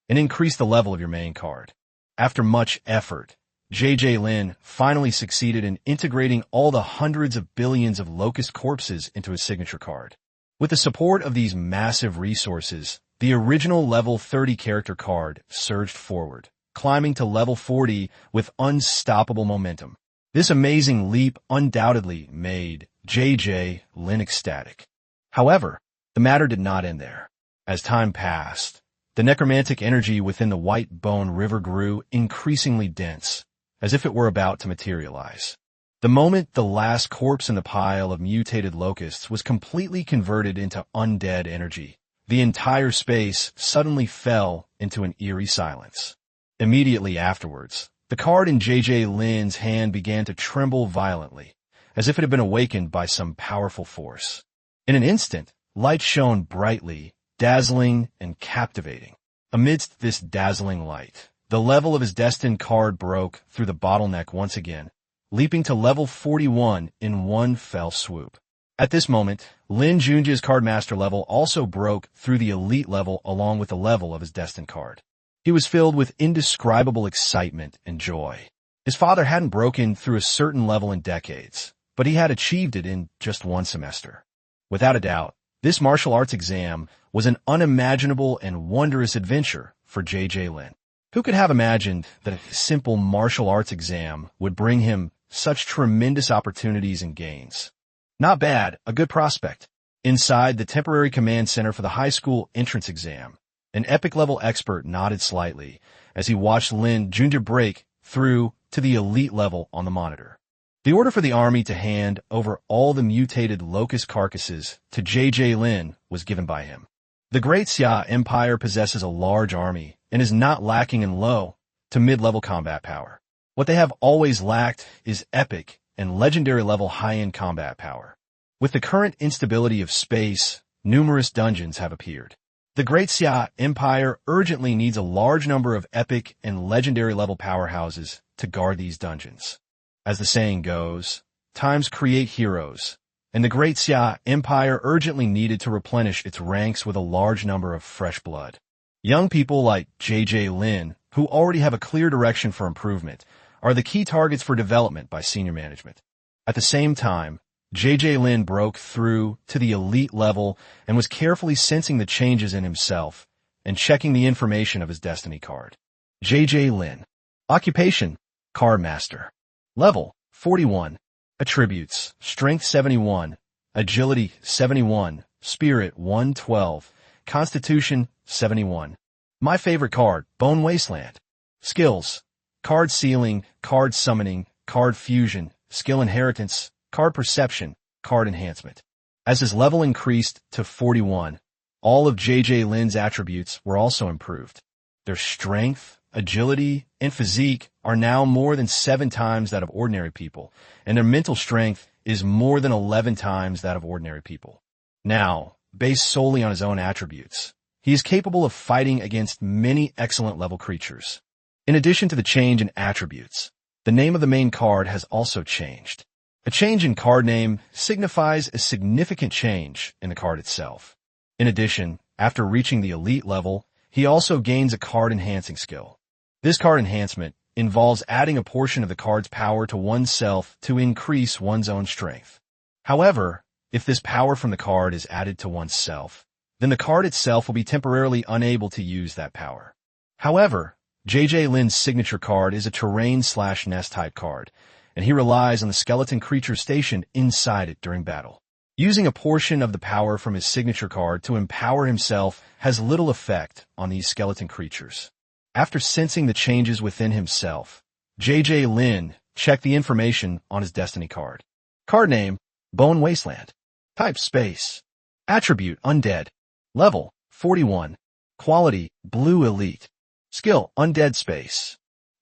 and increase the level of your main card. After much effort, J.J. Lin finally succeeded in integrating all the hundreds of billions of locust corpses into his signature card. With the support of these massive resources, the original level 30 character card surged forward, climbing to level 40 with unstoppable momentum. This amazing leap undoubtedly made J.J. Lin ecstatic. However, the matter did not end there. As time passed, the necromantic energy within the White Bone River grew increasingly dense, as if it were about to materialize. The moment the last corpse in the pile of mutated locusts was completely converted into undead energy, the entire space suddenly fell into an eerie silence. Immediately afterwards, the card in J.J. Lin's hand began to tremble violently, as if it had been awakened by some powerful force. In an instant, light shone brightly, dazzling and captivating. Amidst this dazzling light, the level of his destined card broke through the bottleneck once again, leaping to level 41 in one fell swoop. At this moment, Lin Junjie's cardmaster level also broke through the elite level along with the level of his destined card. He was filled with indescribable excitement and joy. His father hadn't broken through a certain level in decades, but he had achieved it in just one semester. Without a doubt, this martial arts exam was an unimaginable and wondrous adventure for J.J. Lin. Who could have imagined that a simple martial arts exam would bring him such tremendous opportunities and gains? Not bad, a good prospect. Inside the temporary command center for the high school entrance exam, an epic-level expert nodded slightly as he watched Lin Junjie break through to the elite level on the monitor. The order for the army to hand over all the mutated locust carcasses to J.J. Lin was given by him. The Great Xia Empire possesses a large army and is not lacking in low to mid-level combat power. What they have always lacked is epic and legendary level high-end combat power. With the current instability of space, numerous dungeons have appeared. The Great Xia Empire urgently needs a large number of epic and legendary level powerhouses to guard these dungeons. As the saying goes, times create heroes, and the Great Xia Empire urgently needed to replenish its ranks with a large number of fresh blood. Young people like J.J. Lin, who already have a clear direction for improvement, are the key targets for development by senior management. At the same time, J.J. Lin broke through to the elite level and was carefully sensing the changes in himself and checking the information of his destiny card. J.J. Lin. Occupation, Card Master. Level, 41. Attributes, Strength 71, Agility 71, Spirit 112, Constitution 71. My favorite card, Bone Wasteland. Skills, Card Sealing, Card Summoning, Card Fusion, Skill Inheritance, Card Perception, Card Enhancement. As his level increased to 41, all of J.J. Lin's attributes were also improved. Their strength, agility, and physique are now more than 7 times that of ordinary people, and their mental strength is more than 11 times that of ordinary people. Now, based solely on his own attributes, he is capable of fighting against many excellent level creatures. In addition to the change in attributes, the name of the main card has also changed. A change in card name signifies a significant change in the card itself. In addition, after reaching the elite level, he also gains a card enhancing skill. This card enhancement involves adding a portion of the card's power to oneself to increase one's own strength. However, if this power from the card is added to oneself, then the card itself will be temporarily unable to use that power. However, J.J. Lin's signature card is a terrain/nest type card, and he relies on the skeleton creature stationed inside it during battle. Using a portion of the power from his signature card to empower himself has little effect on these skeleton creatures. After sensing the changes within himself, J.J. Lin checked the information on his destiny card. Card name, Bone Wasteland. Type space. Attribute undead. Level 41. Quality blue elite. Skill undead space.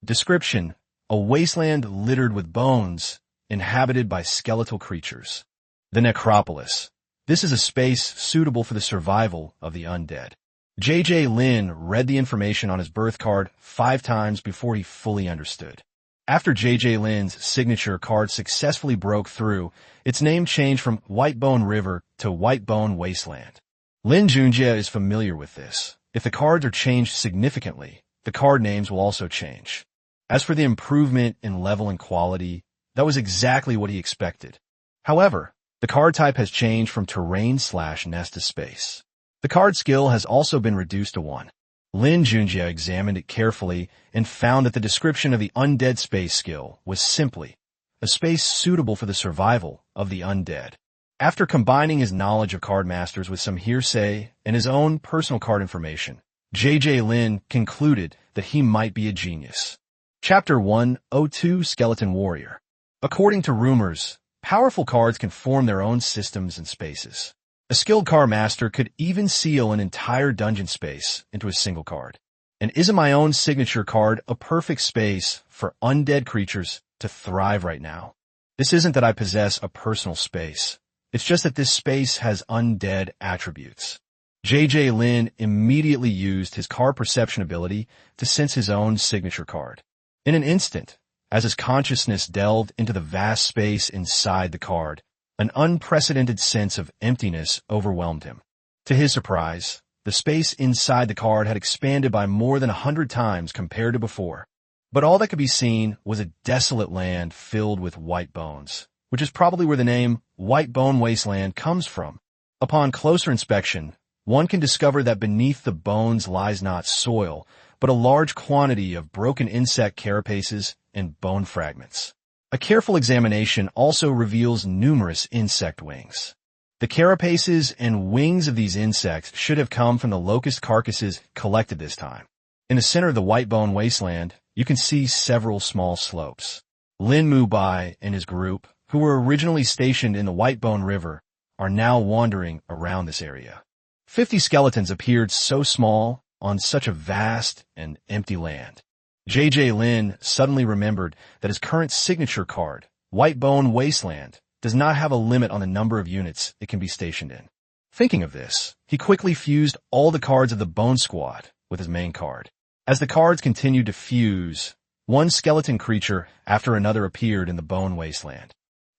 Description: a wasteland littered with bones, inhabited by skeletal creatures. The necropolis. This is a space suitable for the survival of the undead. J.J. Lin read the information on his birth card 5 times before he fully understood. After J.J. Lin's signature card successfully broke through, its name changed from Whitebone River to Whitebone Wasteland. Lin Junjie is familiar with this. If the cards are changed significantly, the card names will also change. As for the improvement in level and quality, that was exactly what he expected. However, the card type has changed from terrain/nest to space. The card skill has also been reduced to 1. Lin Junjie examined it carefully and found that the description of the undead space skill was simply a space suitable for the survival of the undead. After combining his knowledge of card masters with some hearsay and his own personal card information, J.J. Lin concluded that he might be a genius. Chapter 102 Skeleton Warrior. According to rumors, powerful cards can form their own systems and spaces. A skilled card master could even seal an entire dungeon space into a single card. And isn't my own signature card a perfect space for undead creatures to thrive right now? This isn't that I possess a personal space. It's just that this space has undead attributes. J.J. Lin immediately used his card perception ability to sense his own signature card. In an instant, as his consciousness delved into the vast space inside the card, an unprecedented sense of emptiness overwhelmed him. To his surprise, the space inside the card had expanded by more than 100 times compared to before. But all that could be seen was a desolate land filled with white bones, which is probably where the name Whitebone Wasteland comes from. Upon closer inspection, one can discover that beneath the bones lies not soil, but a large quantity of broken insect carapaces and bone fragments. A careful examination also reveals numerous insect wings. The carapaces and wings of these insects should have come from the locust carcasses collected this time. In the center of the Whitebone Wasteland, you can see several small slopes. Lin Mubai and his group, who were originally stationed in the Whitebone River, are now wandering around this area. 50 skeletons appeared so small on such a vast and empty land. J.J. Lin suddenly remembered that his current signature card, Whitebone Wasteland, does not have a limit on the number of units it can be stationed in. Thinking of this, he quickly fused all the cards of the Bone Squad with his main card. As the cards continued to fuse, one skeleton creature after another appeared in the Bone Wasteland.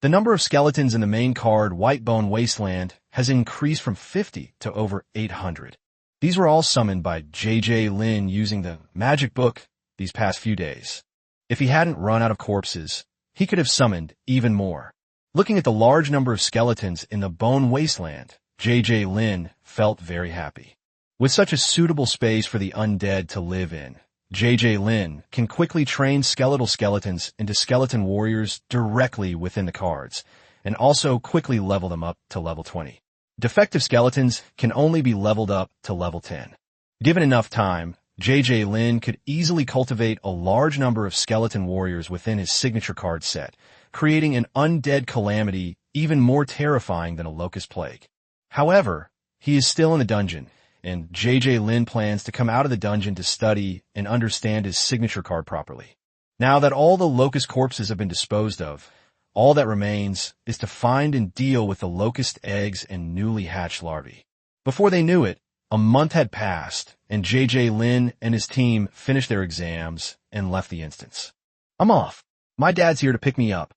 The number of skeletons in the main card, Whitebone Wasteland, has increased from 50 to over 800. These were all summoned by J.J. Lin using the magic book these past few days. If he hadn't run out of corpses, he could have summoned even more. Looking at the large number of skeletons in the Bone Wasteland, J.J. Lin felt very happy. With such a suitable space for the undead to live in, J.J. Lin can quickly train skeletal skeletons into skeleton warriors directly within the cards, and also quickly level them up to level 20. Defective skeletons can only be leveled up to level 10. Given enough time, J.J. Lin could easily cultivate a large number of skeleton warriors within his signature card set, creating an undead calamity even more terrifying than a locust plague. However, he is still in the dungeon, and J.J. Lin plans to come out of the dungeon to study and understand his signature card properly. Now that all the locust corpses have been disposed of, all that remains is to find and deal with the locust eggs and newly hatched larvae. Before they knew it, a month had passed, and J.J. Lin and his team finished their exams and left the instance. "I'm off. My dad's here to pick me up."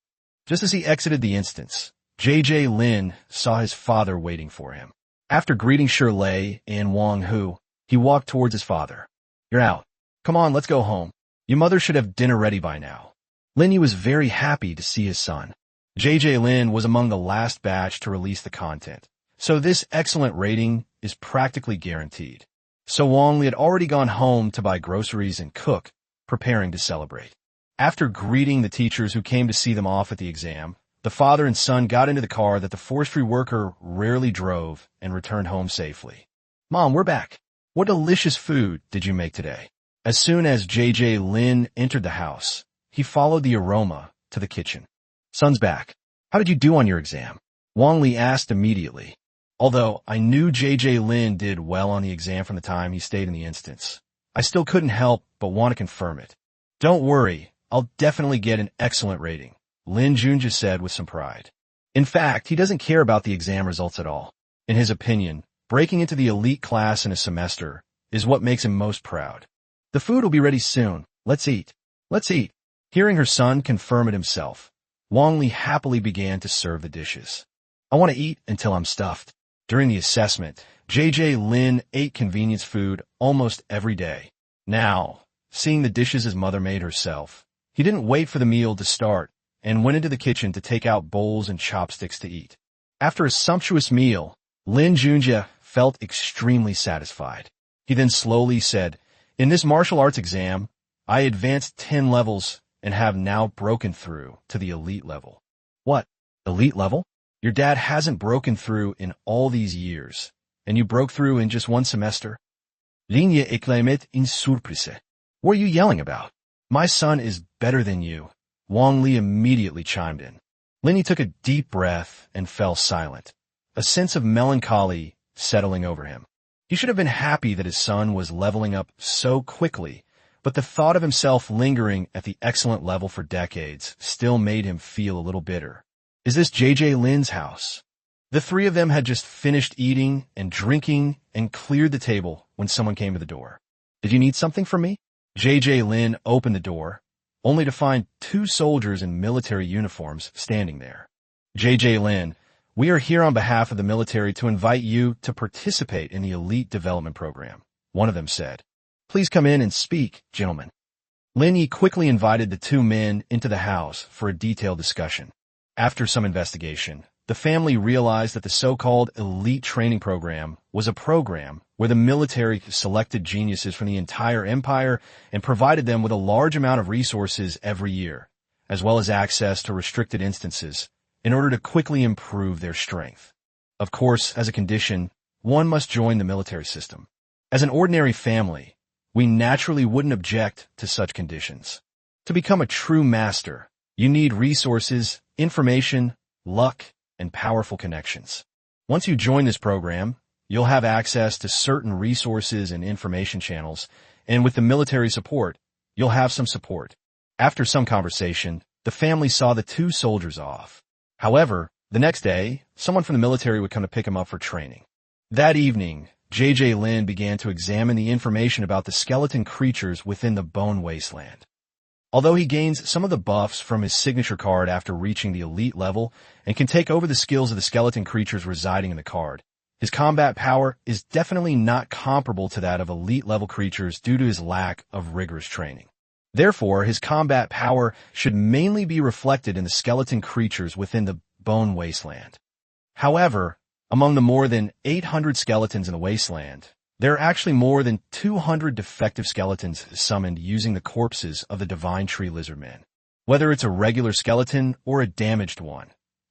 Just as he exited the instance, J.J. Lin saw his father waiting for him. After greeting Shirley and Wang Hu, he walked towards his father. "You're out. Come on, let's go home. Your mother should have dinner ready by now." Lin was very happy to see his son. J.J. Lin was among the last batch to release the content, so this excellent rating is practically guaranteed. So Wang Li had already gone home to buy groceries and cook, preparing to celebrate. After greeting the teachers who came to see them off at the exam, the father and son got into the car that the forestry worker rarely drove and returned home safely. "Mom, we're back. What delicious food did you make today?" As soon as J.J. Lin entered the house, he followed the aroma to the kitchen. "Son's back. How did you do on your exam?" Wang Li asked immediately. Although I knew J.J. Lin did well on the exam from the time he stayed in the instance, I still couldn't help but want to confirm it. Don't worry, I'll definitely get an excellent rating, Lin Junjie said with some pride. In fact, he doesn't care about the exam results at all. In his opinion, breaking into the elite class in a semester is what makes him most proud. The food will be ready soon. Let's eat. Let's eat. Hearing her son confirm it himself, Wang Li happily began to serve the dishes. I want to eat until I'm stuffed. During the assessment, J.J. Lin ate convenience food almost every day. Now, seeing the dishes his mother made herself, he didn't wait for the meal to start and went into the kitchen to take out bowls and chopsticks to eat. After a sumptuous meal, Lin Junjie felt extremely satisfied. He then slowly said, "In this martial arts exam, I advanced 10 levels and have now broken through to the elite level." What? Elite level? Your dad hasn't broken through in all these years, and you broke through in just one semester? Ligne éclamet in surprise. What are you yelling about? My son is better than you. Wang Li immediately chimed in. Ligne took a deep breath and fell silent, a sense of melancholy settling over him. He should have been happy that his son was leveling up so quickly, but the thought of himself lingering at the excellent level for decades still made him feel a little bitter. Is this J.J. Lin's house? The three of them had just finished eating and drinking and cleared the table when someone came to the door. Did you need something from me? J.J. Lin opened the door, only to find 2 soldiers in military uniforms standing there. J.J. Lin, we are here on behalf of the military to invite you to participate in the elite development program, one of them said. Please come in and speak, gentlemen. Lin Yi quickly invited the 2 men into the house for a detailed discussion. After some investigation, the family realized that the so-called elite training program was a program where the military selected geniuses from the entire empire and provided them with a large amount of resources every year, as well as access to restricted instances, in order to quickly improve their strength. Of course, as a condition, one must join the military system. As an ordinary family, we naturally wouldn't object to such conditions. To become a true master, you need resources, information, luck, and powerful connections. Once you join this program, you'll have access to certain resources and information channels, and with the military support, you'll have some support. After some conversation, the family saw the 2 soldiers off. However, the next day, someone from the military would come to pick him up for training. That evening, J.J. Lin began to examine the information about the skeleton creatures within the Bone Wasteland. Although he gains some of the buffs from his signature card after reaching the elite level and can take over the skills of the skeleton creatures residing in the card, his combat power is definitely not comparable to that of elite level creatures due to his lack of rigorous training. Therefore, his combat power should mainly be reflected in the skeleton creatures within the Bone Wasteland. However, among the more than 800 skeletons in the wasteland, there are actually more than 200 defective skeletons summoned using the corpses of the Divine Tree Lizardmen. Whether it's a regular skeleton or a damaged one,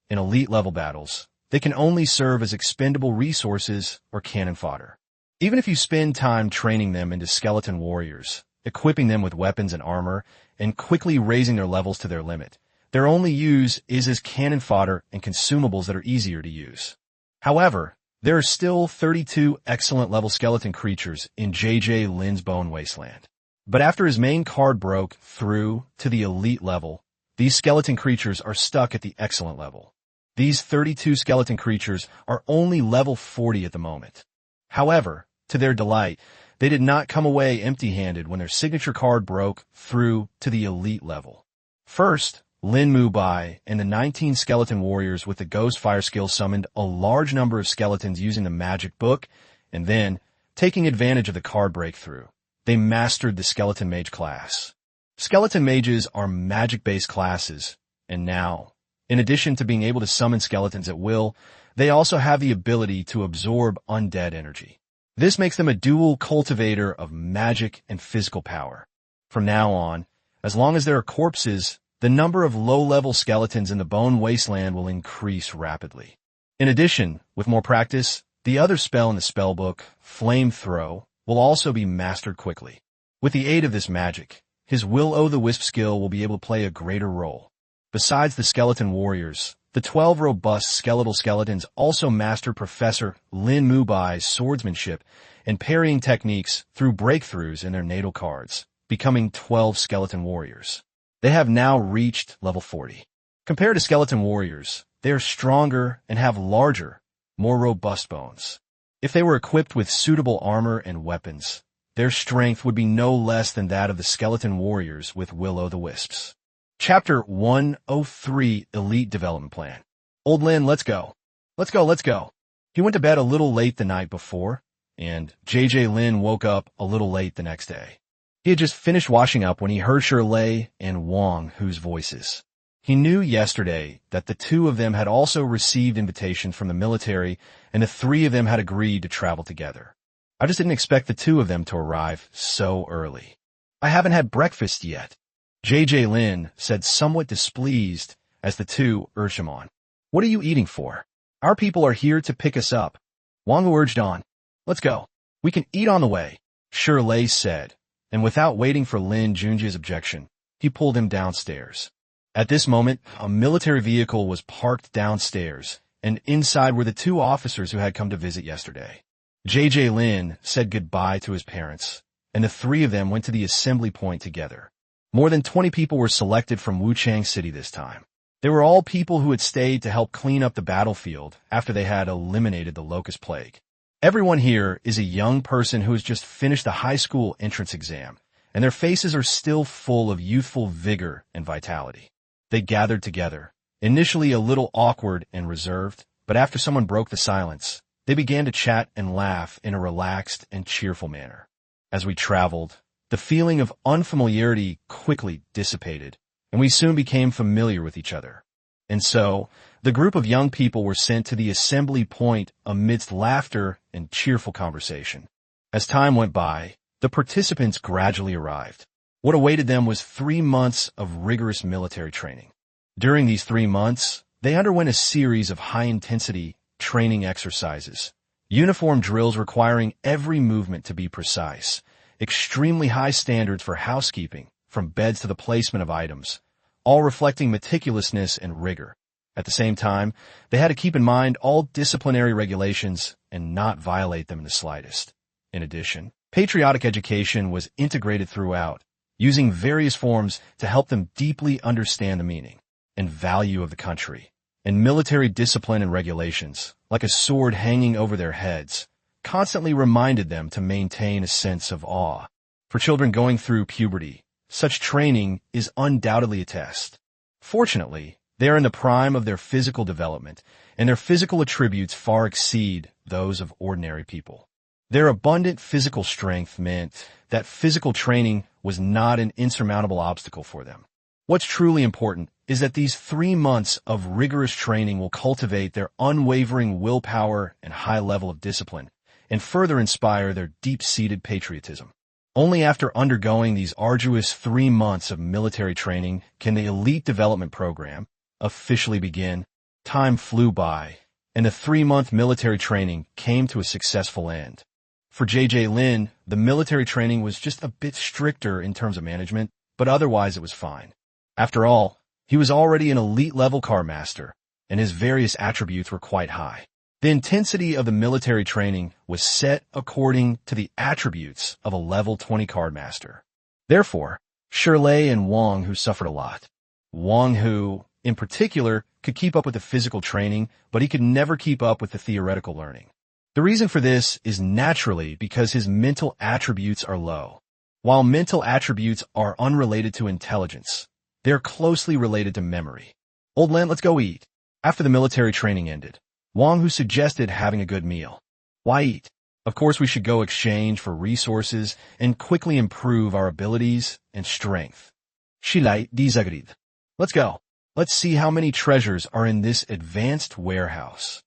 in elite-level battles, they can only serve as expendable resources or cannon fodder. Even if you spend time training them into skeleton warriors, equipping them with weapons and armor, and quickly raising their levels to their limit, their only use is as cannon fodder and consumables that are easier to use. However, there are still 32 excellent-level skeleton creatures in J.J. Lin's Bone Wasteland. But after his main card broke through to the elite level, these skeleton creatures are stuck at the excellent level. These 32 skeleton creatures are only level 40 at the moment. However, to their delight, they did not come away empty-handed when their signature card broke through to the elite level. First, Lin Mubai and the 19 skeleton warriors with the Ghost Fire skill summoned a large number of skeletons using the magic book, and then, taking advantage of the card breakthrough, they mastered the skeleton mage class. Skeleton mages are magic-based classes, and now, in addition to being able to summon skeletons at will, they also have the ability to absorb undead energy. This makes them a dual cultivator of magic and physical power. From now on, as long as there are corpses, the number of low-level skeletons in the Bone Wasteland will increase rapidly. In addition, with more practice, the other spell in the spellbook, Flame Throw, will also be mastered quickly. With the aid of this magic, his the-wisps skill will be able to play a greater role. Besides the skeleton warriors, The 12 robust skeletal skeletons also mastered Professor Lin Junjie's swordsmanship and parrying techniques through breakthroughs in their natal cards, becoming 12 skeleton warriors. They have now reached level 40. Compared to skeleton warriors, they are stronger and have larger, more robust bones. If they were equipped with suitable armor and weapons, their strength would be no less than that of the skeleton warriors with the-wisps. Chapter 103, Elite Development Plan. Old Lin, let's go. Let's go. He went to bed a little late the night before, and JJ Lin woke up a little late the next day. He had just finished washing up when he heard Shirley and Wang Hu's voices. He knew yesterday that the two of them had also received invitations from the military, and the three of them had agreed to travel together. I just didn't expect the two of them to arrive so early. I haven't had breakfast yet, JJ Lin said, somewhat displeased as the two urged him on. What are you eating for? Our people are here to pick us up. Wang Hu urged on. Let's go. We can eat on the way, Shirley said, and without waiting for Lin Junjie's objection, he pulled him downstairs. At this moment, a military vehicle was parked downstairs, and inside were the two officers who had come to visit yesterday. JJ Lin said goodbye to his parents, and the three of them went to the assembly point together. More than 20 people were selected from Wuchang City this time. They were all people who had stayed to help clean up the battlefield after they had eliminated the locust plague. Everyone here is a young person who has just finished the high school entrance exam, and their faces are still full of youthful vigor and vitality. They gathered together, initially a little awkward and reserved, but after someone broke the silence, they began to chat and laugh in a relaxed and cheerful manner. As we traveled, the feeling of unfamiliarity quickly dissipated, and we soon became familiar with each other. And so, the group of young people were sent to the assembly point amidst laughter and cheerful conversation. As time went by, the participants gradually arrived. What awaited them was 3 months of rigorous military training. During these 3 months, they underwent a series of high-intensity training exercises, uniform drills requiring every movement to be precise, extremely high standards for housekeeping, from beds to the placement of items, all reflecting meticulousness and rigor. At the same time, they had to keep in mind all disciplinary regulations and not violate them in the slightest. In addition, patriotic education was integrated throughout, using various forms to help them deeply understand the meaning and value of the country. And military discipline and regulations, like a sword hanging over their heads, constantly reminded them to maintain a sense of awe. For children going through puberty, such training is undoubtedly a test. Fortunately, they are in the prime of their physical development, and their physical attributes far exceed those of ordinary people. Their abundant physical strength meant that physical training was not an insurmountable obstacle for them. What's truly important is that these 3 months of rigorous training will cultivate their unwavering willpower and high level of discipline, and further inspire their deep-seated patriotism. Only after undergoing these arduous 3 months of military training can the Elite Development Program officially begin. Time flew by, and the 3-month military training came to a successful end. For JJ Lin, the military training was just a bit stricter in terms of management, but otherwise it was fine. After all, he was already an elite-level car master, and his various attributes were quite high. The intensity of the military training was set according to the attributes of a level 20 card master. Therefore, Shirley and Wang Hu suffered a lot. Wang Hu, in particular, could keep up with the physical training, but he could never keep up with the theoretical learning. The reason for this is naturally because his mental attributes are low. While mental attributes are unrelated to intelligence, they're closely related to memory. Old Lin, let's go eat. After the military training ended, Wang Hu suggested having a good meal. Why eat? Of course we should go exchange for resources and quickly improve our abilities and strength. Shilai disagreed. Let's go. Let's see how many treasures are in this advanced warehouse.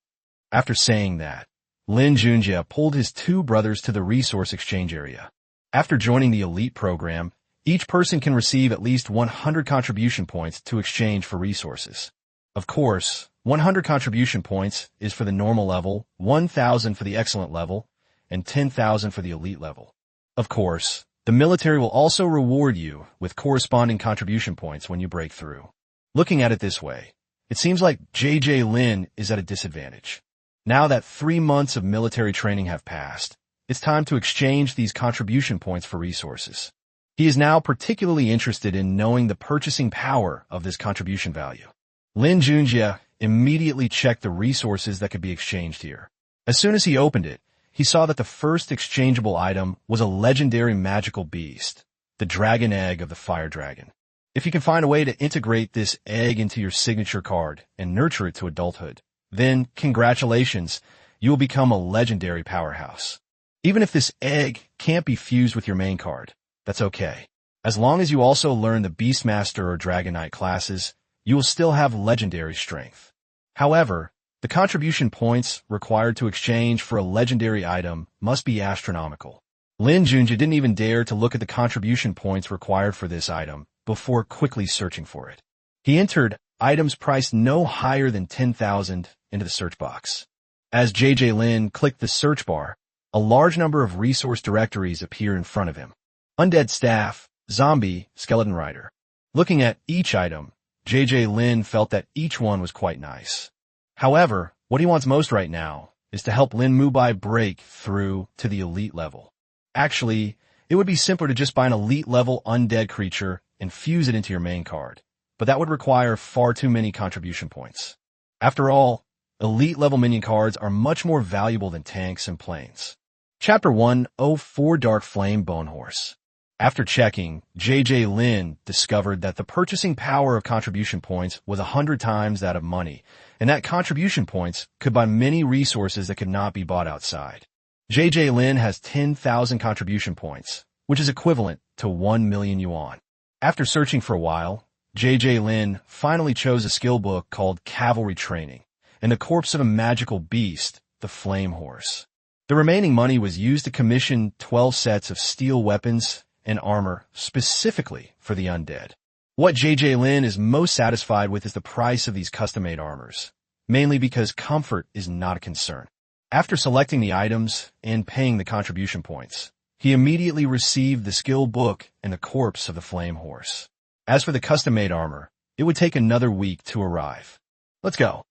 After saying that, Lin Junjie pulled his 2 brothers to the resource exchange area. After joining the elite program, each person can receive at least 100 contribution points to exchange for resources. Of course, 100 contribution points is for the normal level, 1,000 for the excellent level, and 10,000 for the elite level. Of course, the military will also reward you with corresponding contribution points when you break through. Looking at it this way, It seems like J.J. Lin is at a disadvantage. Now that 3 months of military training have passed, it's time to exchange these contribution points for resources. He is now particularly interested in knowing the purchasing power of this contribution value. Lin Junjie immediately checked the resources that could be exchanged here. As soon as he opened it, he saw that the first exchangeable item was a legendary magical beast, the dragon egg of the fire dragon. If you can find a way to integrate this egg into your signature card and nurture it to adulthood, then congratulations, you will become a legendary powerhouse. Even if this egg can't be fused with your main card, that's okay. As long as you also learn the Beastmaster or Dragon Knight classes, you will still have legendary strength. However, the contribution points required to exchange for a legendary item must be astronomical. Lin Junjie didn't even dare to look at the contribution points required for this item before quickly searching for it. He entered items priced no higher than 10,000 into the search box. As J.J. Lin clicked the search bar, a large number of resource directories appear in front of him. Undead staff, zombie, skeleton rider. Looking at each item, J.J. Lin felt that each one was quite nice. However, what he wants most right now is to help Lin Mubai break through to the elite level. Actually, it would be simpler to just buy an elite level undead creature and fuse it into your main card, but that would require far too many contribution points. After all, elite level minion cards are much more valuable than tanks and planes. Chapter 104 Dark Flame Bone Horse. After checking, J.J. Lin discovered that the purchasing power of contribution points was 100 times that of money, and that contribution points could buy many resources that could not be bought outside. J.J. Lin has 10,000 contribution points, which is equivalent to 1 million yuan. After searching for a while, J.J. Lin finally chose a skill book called Cavalry Training and the corpse of a magical beast, the Flame Horse. The remaining money was used to commission 12 sets of steel weapons and armor specifically for the undead. What J.J. Lin is most satisfied with is the price of these custom-made armors, mainly because comfort is not a concern. After selecting the items and paying the contribution points, he immediately received the skill book and the corpse of the Flame Horse. As for the custom-made armor, it would take another week to arrive. Let's go.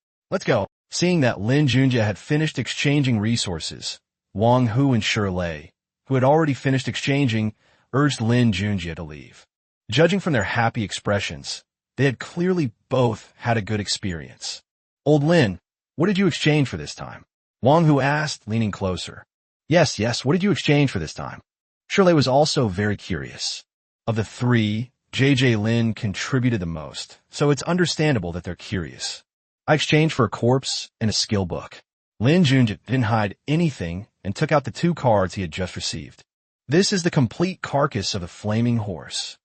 Seeing that Lin Junjie had finished exchanging resources, Wang Hu and Shirley, who had already finished exchanging, urged Lin Junjie to leave. Judging from their happy expressions, they had clearly both had a good experience. Old Lin, what did you exchange for this time? Wang Hu asked, leaning closer. Yes, what did you exchange for this time? Shirley was also very curious. Of the three, J.J. Lin contributed the most, so it's understandable that they're curious. I exchanged for a corpse and a skill book. Lin Junjie didn't hide anything and took out the 2 cards he had just received. This is the complete carcass of the flaming horse.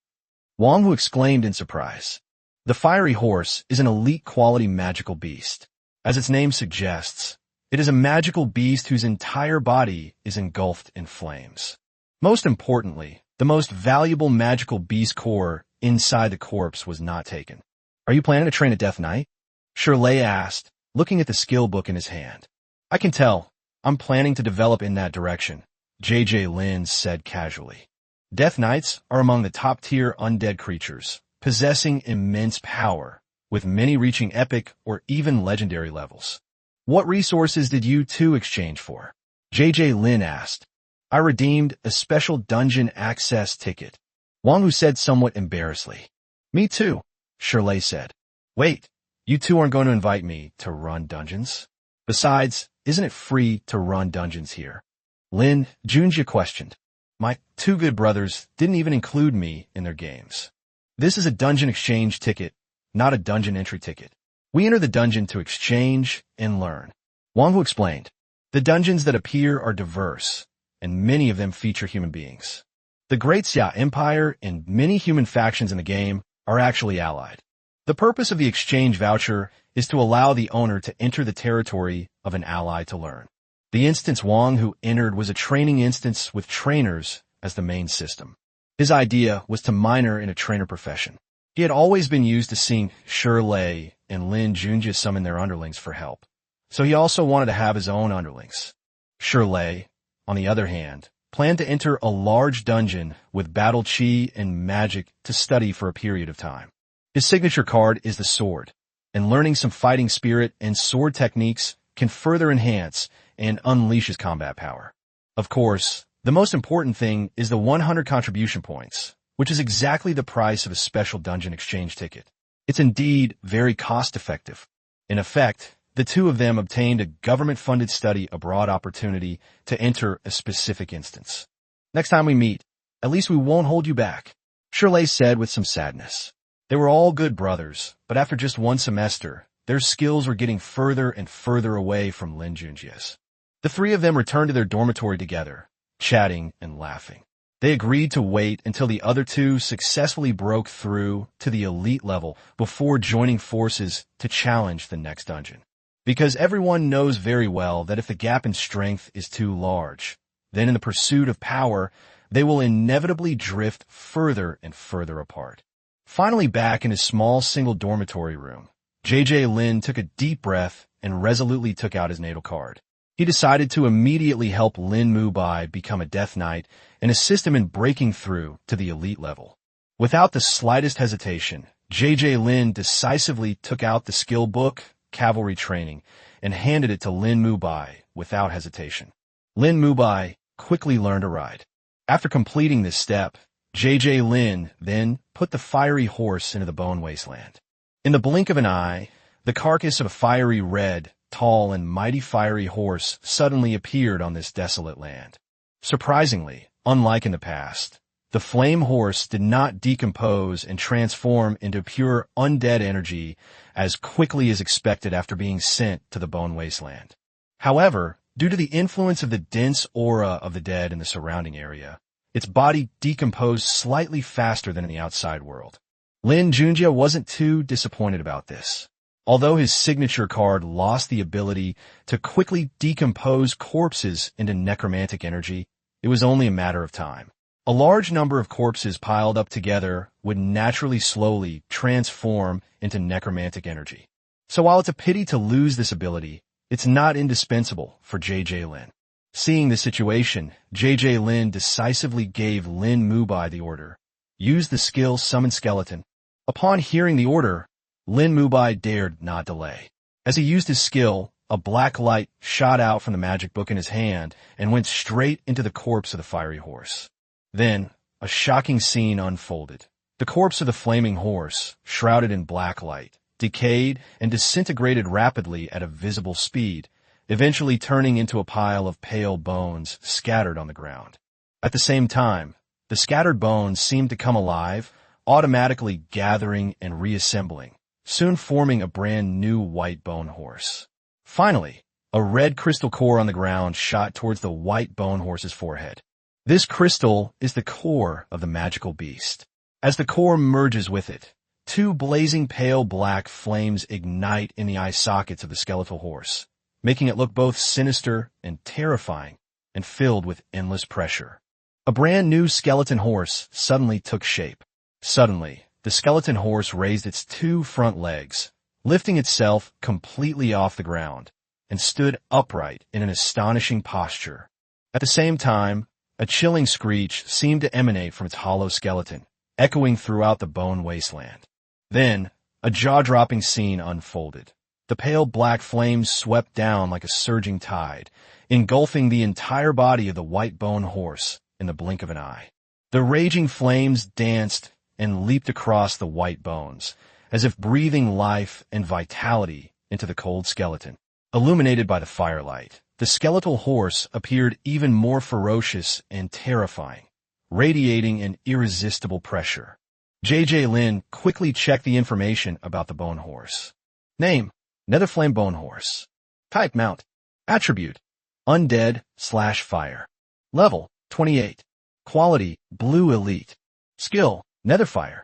Wang Hu exclaimed in surprise. The fiery horse is an elite quality magical beast. As its name suggests, it is a magical beast whose entire body is engulfed in flames. Most importantly, the most valuable magical beast core inside the corpse was not taken. Are you planning to train a Death Knight? Shirley asked, looking at the skill book in his hand. I can tell. I'm planning to develop in that direction, J.J. Lin said casually. Death Knights are among the top-tier undead creatures, possessing immense power, with many reaching epic or even legendary levels. What resources did you two exchange for? J.J. Lin asked. I redeemed a special dungeon access ticket. Wang Hu said somewhat embarrassedly. Me too, Shirley said. Wait, you two aren't going to invite me to run dungeons? Besides, isn't it free to run dungeons here? Lin Junjie questioned. My 2 good brothers didn't even include me in their games. This is a dungeon exchange ticket, not a dungeon entry ticket. We enter the dungeon to exchange and learn. Wang Hu explained. The dungeons that appear are diverse, and many of them feature human beings. The Great Xia Empire and many human factions in the game are actually allied. The purpose of the exchange voucher is to allow the owner to enter the territory of an ally to learn. The instance Wang Hu entered was a training instance with trainers as the main system. His idea was to minor in a trainer profession. He had always been used to seeing Shirley and Lin Junjie summon their underlings for help, so he also wanted to have his own underlings. Shirley, on the other hand, planned to enter a large dungeon with battle chi and magic to study for a period of time. His signature card is the sword, and learning some fighting spirit and sword techniques can further enhance and unleash his combat power. Of course, the most important thing is the 100 contribution points, which is exactly the price of a special dungeon exchange ticket. It's indeed very cost-effective. In effect, the two of them obtained a government-funded study abroad opportunity to enter a specific instance. Next time we meet, at least we won't hold you back, Shirley said with some sadness. They were all good brothers, but after just one semester, their skills were getting further and further away from Lin Junjie's. The three of them returned to their dormitory together, chatting and laughing. They agreed to wait until the other two successfully broke through to the elite level before joining forces to challenge the next dungeon. Because everyone knows very well that if the gap in strength is too large, then in the pursuit of power, they will inevitably drift further and further apart. Finally back in his small single dormitory room, JJ Lin took a deep breath and resolutely took out his natal card. He decided to immediately help Lin Mubai become a Death Knight and assist him in breaking through to the elite level. Without the slightest hesitation, JJ Lin decisively took out the skill book, Cavalry Training, and handed it to Lin Mubai without hesitation. Lin Mubai quickly learned to ride. After completing this step, JJ Lin then put the fiery horse into the bone wasteland. In the blink of an eye, the carcass of a fiery red, tall and mighty fiery horse suddenly appeared on this desolate land. Surprisingly, unlike in the past, the flame horse did not decompose and transform into pure undead energy as quickly as expected after being sent to the bone wasteland. However, due to the influence of the dense aura of the dead in the surrounding area, its body decomposed slightly faster than in the outside world. Lin Junjie wasn't too disappointed about this. Although his signature card lost the ability to quickly decompose corpses into necromantic energy, it was only a matter of time. A large number of corpses piled up together would naturally slowly transform into necromantic energy. So while it's a pity to lose this ability, it's not indispensable for JJ Lin. Seeing the situation, JJ Lin decisively gave Lin Mubai the order. Use the skill Summon Skeleton. Upon hearing the order, Lin Mubai dared not delay. As he used his skill, a black light shot out from the magic book in his hand and went straight into the corpse of the fiery horse. Then, a shocking scene unfolded. The corpse of the flaming horse, shrouded in black light, decayed and disintegrated rapidly at a visible speed, eventually turning into a pile of pale bones scattered on the ground. At the same time, the scattered bones seemed to come alive, automatically gathering and reassembling, soon forming a brand new white bone horse. Finally, a red crystal core on the ground shot towards the white bone horse's forehead. This crystal is the core of the magical beast. As the core merges with it, two blazing pale black flames ignite in the eye sockets of the skeletal horse, making it look both sinister and terrifying and filled with endless pressure. A brand new skeleton horse suddenly took shape. Suddenly, the skeleton horse raised its two front legs, lifting itself completely off the ground, and stood upright in an astonishing posture. At the same time, a chilling screech seemed to emanate from its hollow skeleton, echoing throughout the bone wasteland. Then, a jaw-dropping scene unfolded. The pale black flames swept down like a surging tide, engulfing the entire body of the white bone horse in the blink of an eye. The raging flames danced and leaped across the white bones, as if breathing life and vitality into the cold skeleton. Illuminated by the firelight, the skeletal horse appeared even more ferocious and terrifying, radiating an irresistible pressure. JJ Lin quickly checked the information about the bone horse. Name: Netherflame Bone Horse. Type: Mount. Attribute: Undead/Fire. Level: 28. Quality: Blue Elite. Skill: Netherfire.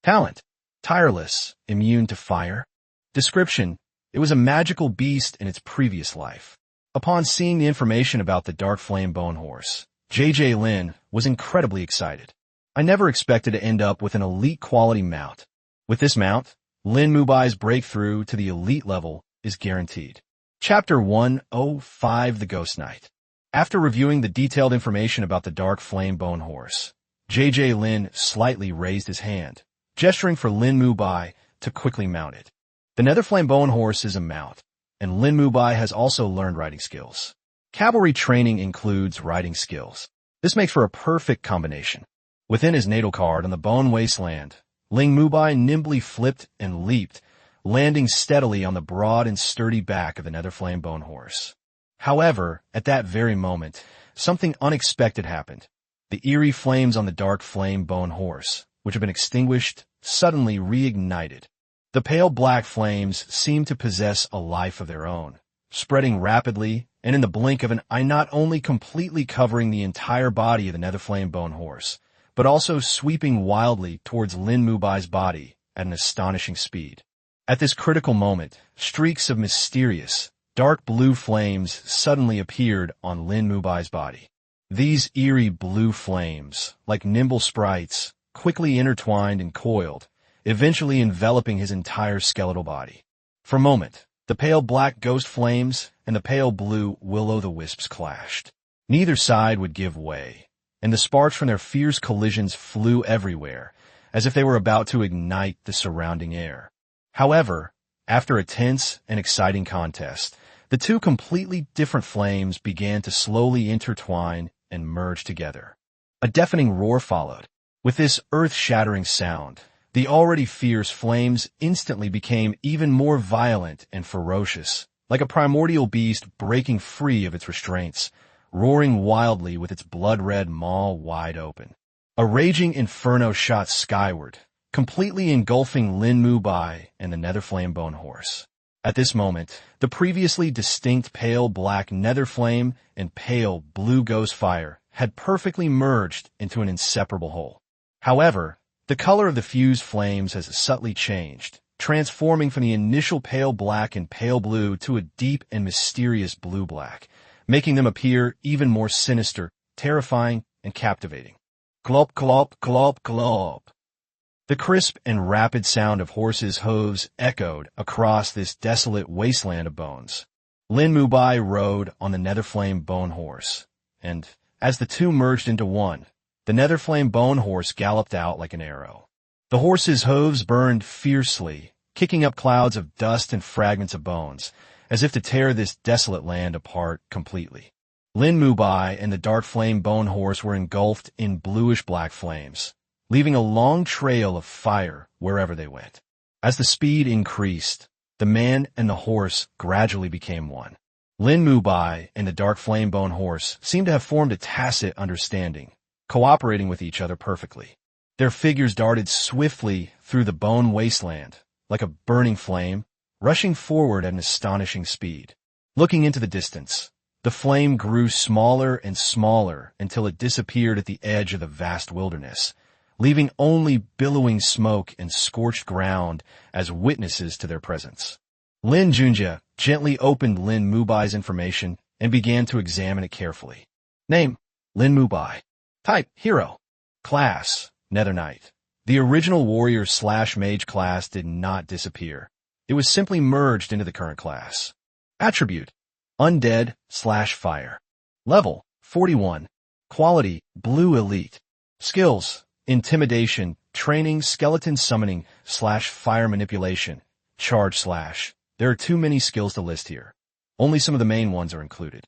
Talent: Tireless, immune to fire. Description: It was a magical beast in its previous life. Upon seeing the information about the Dark Flame Bone Horse, JJ Lin was incredibly excited. I never expected to end up with an elite quality mount. With this mount, Lin Mubai's breakthrough to the elite level is guaranteed. Chapter 105: The Ghost Knight. After reviewing the detailed information about the Dark Flame Bone Horse, JJ Lin slightly raised his hand, gesturing for Lin Mubai to quickly mount it. The Netherflame Bone Horse is a mount, and Lin Mubai has also learned riding skills. Cavalry training includes riding skills. This makes for a perfect combination. Within his natal card on the Bone Wasteland, Lin Mubai nimbly flipped and leaped, landing steadily on the broad and sturdy back of the Netherflame Bone Horse. However, at that very moment, something unexpected happened. The eerie flames on the dark flame bone horse, which had been extinguished, suddenly reignited. The pale black flames seemed to possess a life of their own, spreading rapidly, and in the blink of an eye not only completely covering the entire body of the Netherflame Bone Horse, but also sweeping wildly towards Lin Mubai's body at an astonishing speed. At this critical moment, streaks of mysterious, dark blue flames suddenly appeared on Lin Mubai's body. These eerie blue flames, like nimble sprites, quickly intertwined and coiled, eventually enveloping his entire skeletal body. For a moment, the pale black ghost flames and the pale blue will-o'-the-wisps clashed. Neither side would give way, and the sparks from their fierce collisions flew everywhere, as if they were about to ignite the surrounding air. However, after a tense and exciting contest, the two completely different flames began to slowly intertwine and merge together. A deafening roar followed. With this earth-shattering sound, the already fierce flames instantly became even more violent and ferocious, like a primordial beast breaking free of its restraints, roaring wildly with its blood-red maw wide open. A raging inferno shot skyward, completely engulfing Lin Mubai and the Netherflame Bone Horse. At this moment, the previously distinct pale black Netherflame and pale blue ghost fire had perfectly merged into an inseparable whole. However, the color of the fused flames has subtly changed, transforming from the initial pale black and pale blue to a deep and mysterious blue-black, making them appear even more sinister, terrifying, and captivating. Clop, clop, clop, clop. The crisp and rapid sound of horses' hooves echoed across this desolate wasteland of bones. Lin Mubai rode on the Netherflame Bone Horse, and as the two merged into one, the Netherflame Bone Horse galloped out like an arrow. The horse's hooves burned fiercely, kicking up clouds of dust and fragments of bones, as if to tear this desolate land apart completely. Lin Mubai and the Dark Flame Bone Horse were engulfed in bluish-black flames, leaving a long trail of fire wherever they went. As the speed increased, the man and the horse gradually became one. Lin Mubai and the Dark Flame Bone Horse seemed to have formed a tacit understanding, cooperating with each other perfectly. Their figures darted swiftly through the bone wasteland, like a burning flame, rushing forward at an astonishing speed. Looking into the distance, the flame grew smaller and smaller until it disappeared at the edge of the vast wilderness, leaving only billowing smoke and scorched ground as witnesses to their presence. Lin Junjie gently opened Lin Mubai's information and began to examine it carefully. Name: Lin Mubai. Type: Hero. Class: Nether Knight. The original warrior/mage class did not disappear. It was simply merged into the current class. Attribute: Undead/Fire. Level: 41. Quality: Blue Elite. Skills: Intimidation, Training, Skeleton Summoning /Fire Manipulation, Charge /. There are too many skills to list here. Only some of the main ones are included.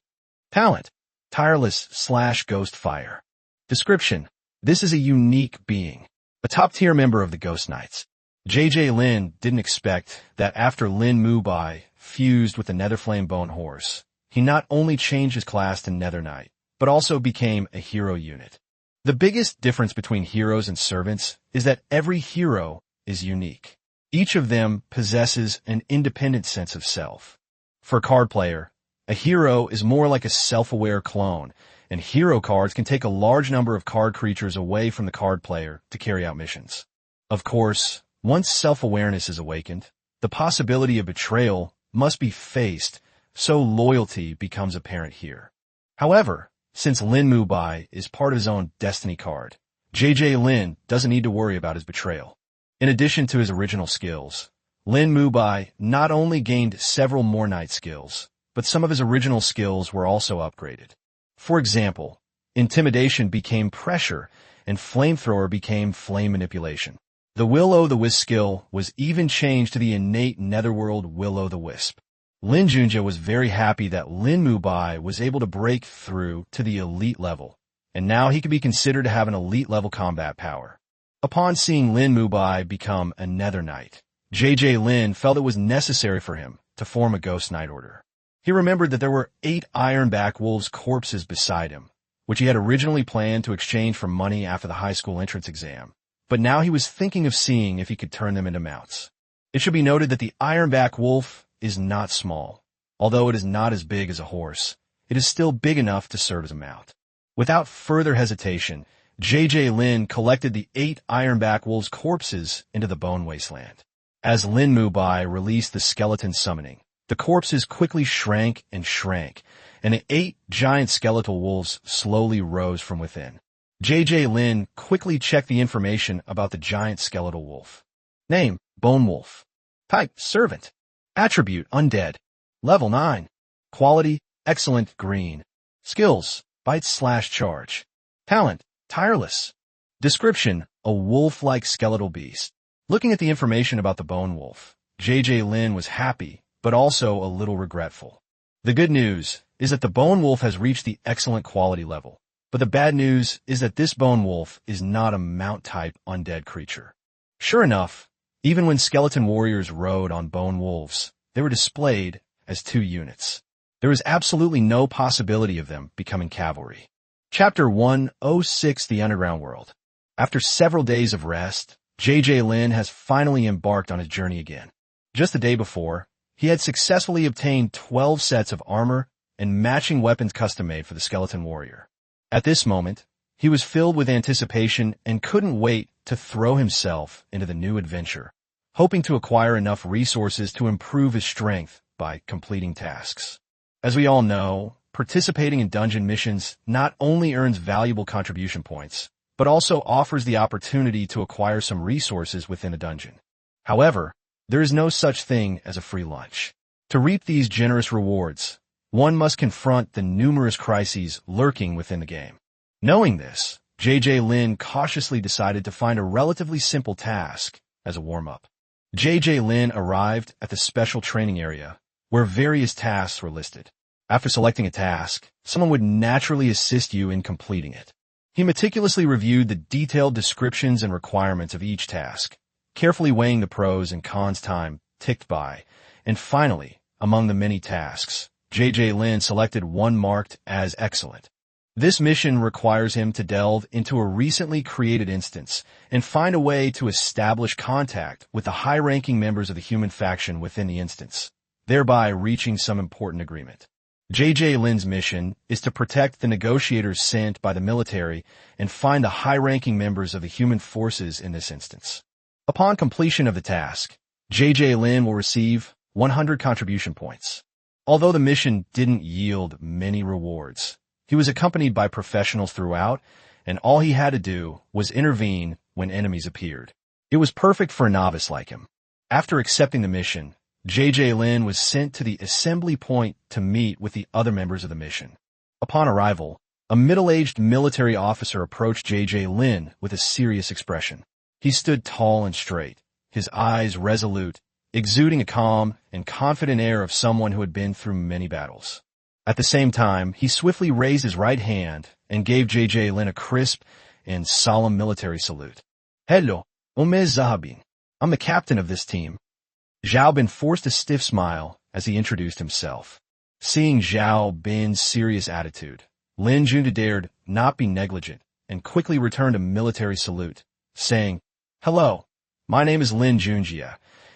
Talent: Tireless/Ghost Fire. Description: This is a unique being, a top-tier member of the Ghost Knights. JJ Lin didn't expect that after Lin Mubai fused with the Netherflame Bone Horse, he not only changed his class to Nether Knight, but also became a hero unit. The biggest difference between heroes and servants is that every hero is unique. Each of them possesses an independent sense of self. For a card player, a hero is more like a self-aware clone, and hero cards can take a large number of card creatures away from the card player to carry out missions. Of course, once self-awareness is awakened, the possibility of betrayal must be faced, so loyalty becomes apparent here. However, since Lin Mubai is part of his own destiny card, JJ Lin doesn't need to worry about his betrayal. In addition to his original skills, Lin Mubai not only gained several more knight skills, but some of his original skills were also upgraded. For example, Intimidation became Pressure, and Flamethrower became Flame Manipulation. The will-o'-the-wisp skill was even changed to the innate netherworld will-o'-the-wisp. Lin Junjie was very happy that Lin Mubai was able to break through to the elite level, and now he could be considered to have an elite-level combat power. Upon seeing Lin Mubai become a Nether Knight, JJ Lin felt it was necessary for him to form a Ghost Knight order. He remembered that there were 8 Ironback Wolves' corpses beside him, which he had originally planned to exchange for money after the high school entrance exam, but now he was thinking of seeing if he could turn them into mounts. It should be noted that the Ironback Wolf is not small. Although it is not as big as a horse, it is still big enough to serve as a mount. Without further hesitation, JJ Lin collected the 8 Ironback Wolves' corpses into the Bone Wasteland. As Lin Mubai released the skeleton summoning, the corpses quickly shrank, and the 8 giant skeletal wolves slowly rose from within. JJ Lin quickly checked the information about the giant skeletal wolf. Name, Bone Wolf. Type, Servant. Attribute, Undead. Level 9. Quality, Excellent, Green. Skills, Bite/Charge. Talent, Tireless. Description, a wolf-like skeletal beast. Looking at the information about the Bone Wolf, JJ Lin was happy, but also a little regretful. The good news is that the Bone Wolf has reached the excellent quality level, but the bad news is that this Bone Wolf is not a mount-type undead creature. Sure enough, even when skeleton warriors rode on bone wolves, they were displayed as 2 units. There is absolutely no possibility of them becoming cavalry. Chapter 106, The Underground World. After several days of rest, JJ Lin has finally embarked on his journey again. Just the day before, he had successfully obtained 12 sets of armor and matching weapons custom-made for the skeleton warrior. At this moment, he was filled with anticipation and couldn't wait to throw himself into the new adventure, hoping to acquire enough resources to improve his strength by completing tasks. As we all know, participating in dungeon missions not only earns valuable contribution points, but also offers the opportunity to acquire some resources within a dungeon. However, there is no such thing as a free lunch. To reap these generous rewards, one must confront the numerous crises lurking within the game. Knowing this, JJ Lin cautiously decided to find a relatively simple task as a warm-up. JJ Lin arrived at the special training area, where various tasks were listed. After selecting a task, someone would naturally assist you in completing it. He meticulously reviewed the detailed descriptions and requirements of each task, carefully weighing the pros and cons time ticked by, and finally, among the many tasks, JJ Lin selected one marked as excellent. This mission requires him to delve into a recently created instance and find a way to establish contact with the high-ranking members of the human faction within the instance, thereby reaching some important agreement. JJ Lin's mission is to protect the negotiators sent by the military and find the high-ranking members of the human forces in this instance. Upon completion of the task, JJ Lin will receive 100 contribution points. Although the mission didn't yield many rewards, he was accompanied by professionals throughout, and all he had to do was intervene when enemies appeared. It was perfect for a novice like him. After accepting the mission, JJ Lin was sent to the assembly point to meet with the other members of the mission. Upon arrival, a middle-aged military officer approached JJ Lin with a serious expression. He stood tall and straight, his eyes resolute, exuding a calm and confident air of someone who had been through many battles. At the same time, he swiftly raised his right hand and gave JJ Lin a crisp and solemn military salute. Hello, Omer Zahabin. I'm the captain of this team. Zhao Bin forced a stiff smile as he introduced himself. Seeing Zhao Bin's serious attitude, Lin Junjie dared not be negligent and quickly returned a military salute, saying, Hello, my name is Lin Junjie,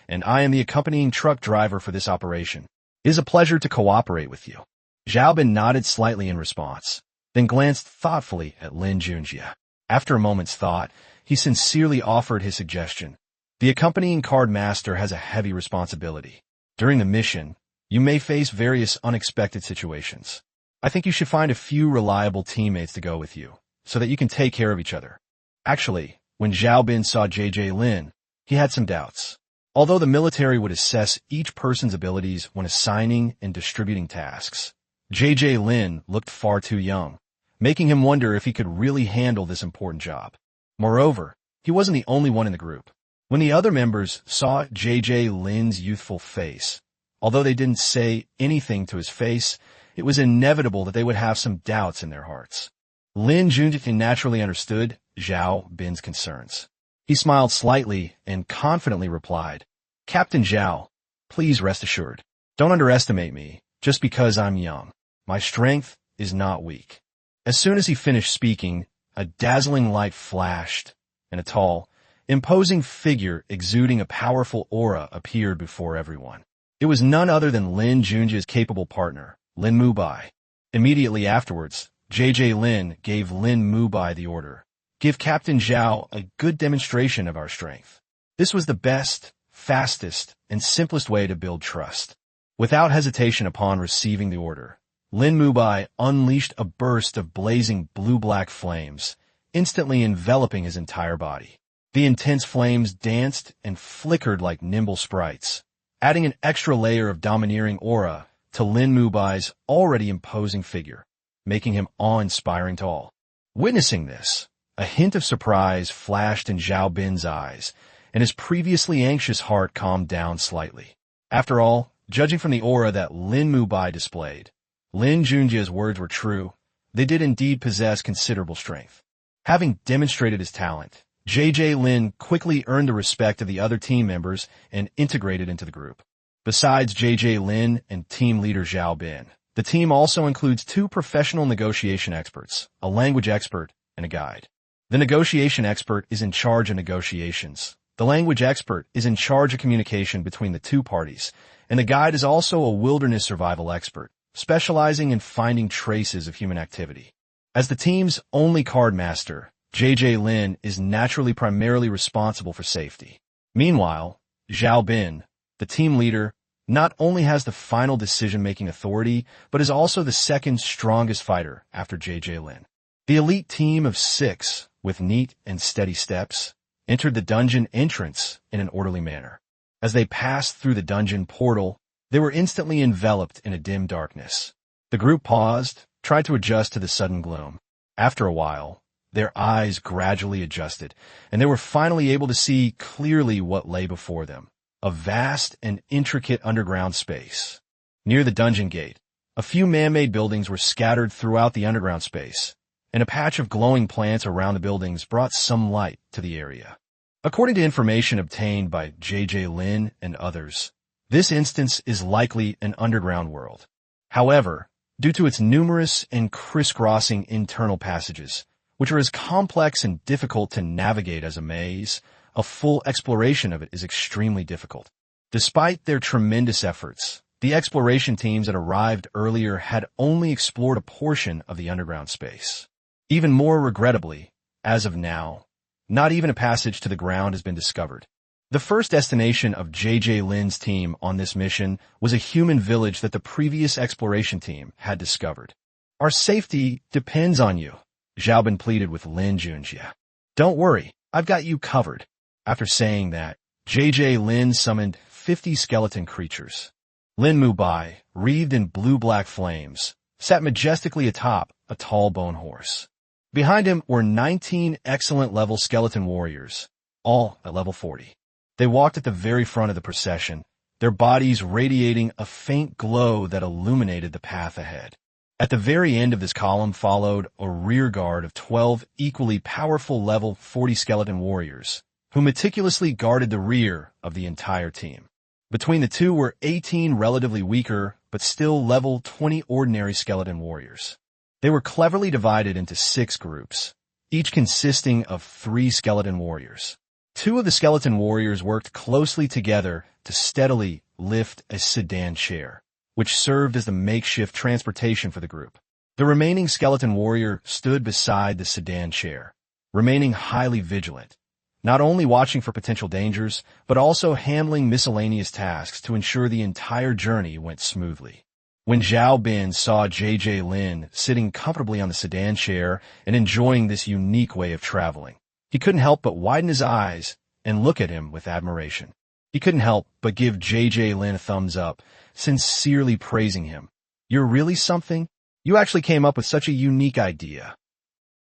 and I am the accompanying truck driver for this operation. It is a pleasure to cooperate with you. Zhao Bin nodded slightly in response, then glanced thoughtfully at Lin Junjie. After a moment's thought, he sincerely offered his suggestion. The accompanying card master has a heavy responsibility. During the mission, you may face various unexpected situations. I think you should find a few reliable teammates to go with you, so that you can take care of each other. Actually, when Zhao Bin saw JJ Lin, he had some doubts. Although the military would assess each person's abilities when assigning and distributing tasks, JJ Lin looked far too young, making him wonder if he could really handle this important job. Moreover, he wasn't the only one in the group. When the other members saw JJ Lin's youthful face, although they didn't say anything to his face, it was inevitable that they would have some doubts in their hearts. Lin Junjie naturally understood Zhao Bin's concerns. He smiled slightly and confidently replied, "Captain Zhao, please rest assured. Don't underestimate me just because I'm young. My strength is not weak." As soon as he finished speaking, a dazzling light flashed, and a tall, imposing figure exuding a powerful aura appeared before everyone. It was none other than Lin Junjie's capable partner, Lin Mubai. Immediately afterwards, JJ Lin gave Lin Mubai the order, "Give Captain Zhao a good demonstration of our strength." This was the best, fastest, and simplest way to build trust. Without hesitation upon receiving the order, Lin Mubai unleashed a burst of blazing blue-black flames, instantly enveloping his entire body. The intense flames danced and flickered like nimble sprites, adding an extra layer of domineering aura to Lin Mubai's already imposing figure, making him awe-inspiring to all. Witnessing this, a hint of surprise flashed in Zhao Bin's eyes, and his previously anxious heart calmed down slightly. After all, judging from the aura that Lin Mubai displayed, Lin Junjie's words were true. They did indeed possess considerable strength. Having demonstrated his talent, JJ Lin quickly earned the respect of the other team members and integrated into the group. Besides JJ Lin and team leader Zhao Bin, the team also includes 2 professional negotiation experts, a language expert, and a guide. The negotiation expert is in charge of negotiations. The language expert is in charge of communication between the 2 parties, and the guide is also a wilderness survival expert, specializing in finding traces of human activity. As the team's only card master, JJ Lin is naturally primarily responsible for safety. Meanwhile, Zhao Bin, the team leader, not only has the final decision-making authority, but is also the second strongest fighter after JJ Lin. The elite team of 6, with neat and steady steps, entered the dungeon entrance in an orderly manner. As they passed through the dungeon portal, they were instantly enveloped in a dim darkness. The group paused, tried to adjust to the sudden gloom. After a while, their eyes gradually adjusted, and they were finally able to see clearly what lay before them, a vast and intricate underground space. Near the dungeon gate, a few man-made buildings were scattered throughout the underground space, and a patch of glowing plants around the buildings brought some light to the area. According to information obtained by JJ Lin and others, this instance is likely an underground world. However, due to its numerous and crisscrossing internal passages, which are as complex and difficult to navigate as a maze, a full exploration of it is extremely difficult. Despite their tremendous efforts, the exploration teams that arrived earlier had only explored a portion of the underground space. Even more regrettably, as of now, not even a passage to the ground has been discovered. The first destination of JJ Lin's team on this mission was a human village that the previous exploration team had discovered. "Our safety depends on you," Zhao Bin pleaded with Lin Junjie. "Don't worry, I've got you covered." After saying that, JJ Lin summoned 50 skeleton creatures. Lin Mubai, wreathed in blue-black flames, sat majestically atop a tall bone horse. Behind him were 19 excellent-level skeleton warriors, all at level 40. They walked at the very front of the procession, their bodies radiating a faint glow that illuminated the path ahead. At the very end of this column followed a rear guard of 12 equally powerful level 40 skeleton warriors, who meticulously guarded the rear of the entire team. Between the two were 18 relatively weaker, but still level 20 ordinary skeleton warriors. They were cleverly divided into 6 groups, each consisting of 3 skeleton warriors. 2 of the skeleton warriors worked closely together to steadily lift a sedan chair, which served as the makeshift transportation for the group. The remaining skeleton warrior stood beside the sedan chair, remaining highly vigilant, not only watching for potential dangers, but also handling miscellaneous tasks to ensure the entire journey went smoothly. When Zhao Bin saw JJ Lin sitting comfortably on the sedan chair and enjoying this unique way of traveling, he couldn't help but widen his eyes and look at him with admiration. He couldn't help but give JJ Lin a thumbs up, sincerely praising him. "You're really something? You actually came up with such a unique idea."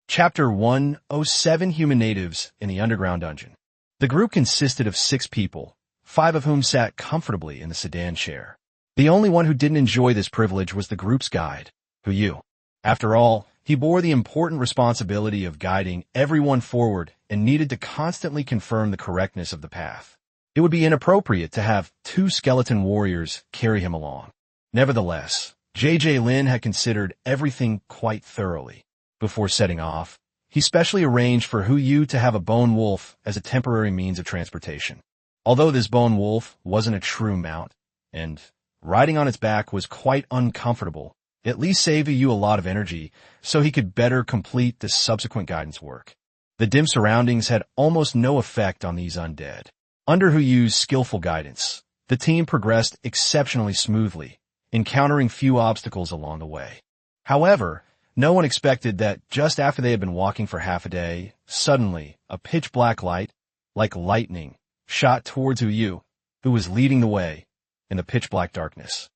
Chapter 107 Human Natives in the Underground Dungeon. The group consisted of 6 people, 5 of whom sat comfortably in the sedan chair. The only one who didn't enjoy this privilege was the group's guide, Yu. After all, he bore the important responsibility of guiding everyone forward and needed to constantly confirm the correctness of the path. It would be inappropriate to have 2 skeleton warriors carry him along. Nevertheless, Lin had considered everything quite thoroughly. Before setting off, he specially arranged for Yu to have a bone wolf as a temporary means of transportation. Although this bone wolf wasn't a true mount, and riding on its back was quite uncomfortable, it at least saved Yu a lot of energy so he could better complete the subsequent guidance work. The dim surroundings had almost no effect on these undead. Under Yu's skillful guidance, the team progressed exceptionally smoothly, encountering few obstacles along the way. However, no one expected that just after they had been walking for half a day, suddenly a pitch-black light, like lightning, shot towards Yu, who was leading the way in the pitch-black darkness.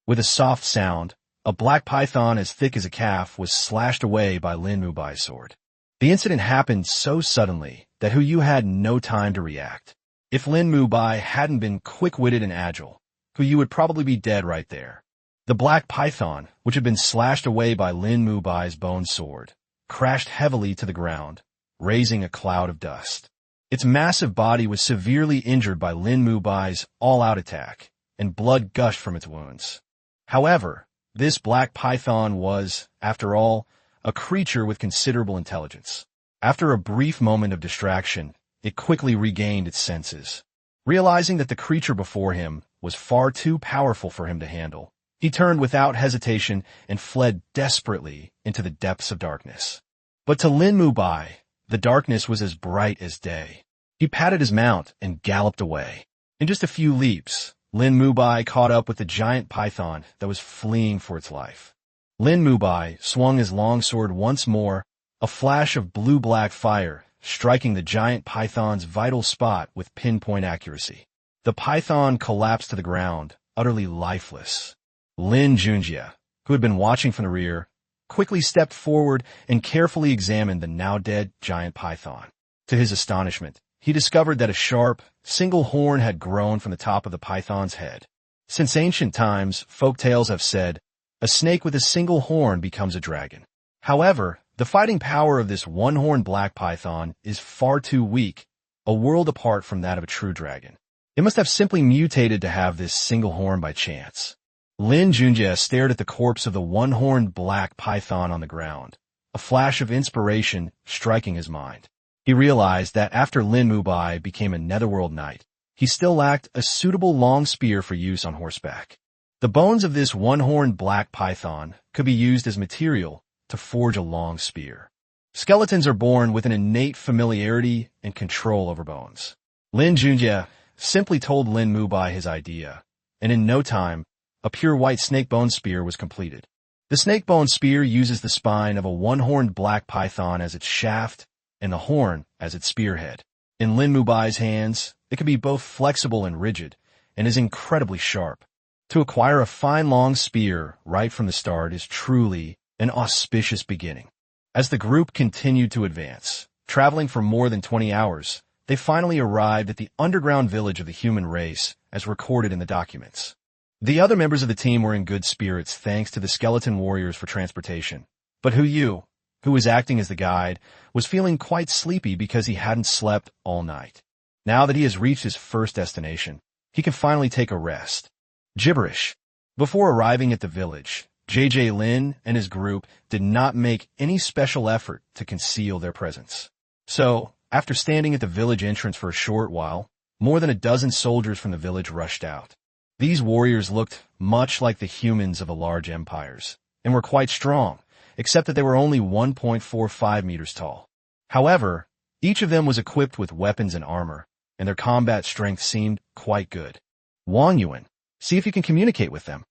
With a soft sound, a black python as thick as a calf was slashed away by Lin Junjie's sword. The incident happened so suddenly that Yu had no time to react. If Lin Junjie hadn't been quick-witted and agile, Yu would probably be dead right there. The black python, which had been slashed away by Lin Junjie's bone sword, crashed heavily to the ground, raising a cloud of dust. Its massive body was severely injured by Lin Junjie's all-out attack, and blood gushed from its wounds. However, this black python was, after all, a creature with considerable intelligence. After a brief moment of distraction, it quickly regained its senses. Realizing that the creature before him was far too powerful for him to handle, he turned without hesitation and fled desperately into the depths of darkness. But to Lin Junjie, the darkness was as bright as day. He patted his mount and galloped away. In just a few leaps, Lin Junjie caught up with the giant python that was fleeing for its life. Lin Junjie swung his longsword once more, a flash of blue-black fire striking the giant python's vital spot with pinpoint accuracy. The python collapsed to the ground, utterly lifeless. Lin Junjie, who had been watching from the rear, quickly stepped forward and carefully examined the now-dead giant python. To his astonishment, he discovered that a sharp, single horn had grown from the top of the python's head. Since ancient times, folk tales have said, a snake with a single horn becomes a dragon. However, the fighting power of this one-horned black python is far too weak, a world apart from that of a true dragon. It must have simply mutated to have this single horn by chance. Lin Junjie stared at the corpse of the one-horned black python on the ground, a flash of inspiration striking his mind. He realized that after Lin Junjie became a netherworld knight, he still lacked a suitable long spear for use on horseback. The bones of this one-horned black python could be used as material to forge a long spear. Skeletons are born with an innate familiarity and control over bones. Lin Junjie simply told Lin Junjie his idea, and in no time, a pure white snake-bone spear was completed. The snake-bone spear uses the spine of a one-horned black python as its shaft and the horn as its spearhead. In Lin Junjie's hands, it can be both flexible and rigid, and is incredibly sharp. To acquire a fine long spear right from the start is truly an auspicious beginning. As the group continued to advance, traveling for more than 20 hours, they finally arrived at the underground village of the human race, as recorded in the documents. The other members of the team were in good spirits thanks to the skeleton warriors for transportation. But Yu, who was acting as the guide, was feeling quite sleepy because he hadn't slept all night. Now that he has reached his first destination, he can finally take a rest. Gibberish. Before arriving at the village, Lin and his group did not make any special effort to conceal their presence. So, after standing at the village entrance for a short while, more than a dozen soldiers from the village rushed out. These warriors looked much like the humans of the large empires, and were quite strong, except that they were only 1.45 meters tall. However, each of them was equipped with weapons and armor, and their combat strength seemed quite good. Wang Yuan, see if you can communicate with them,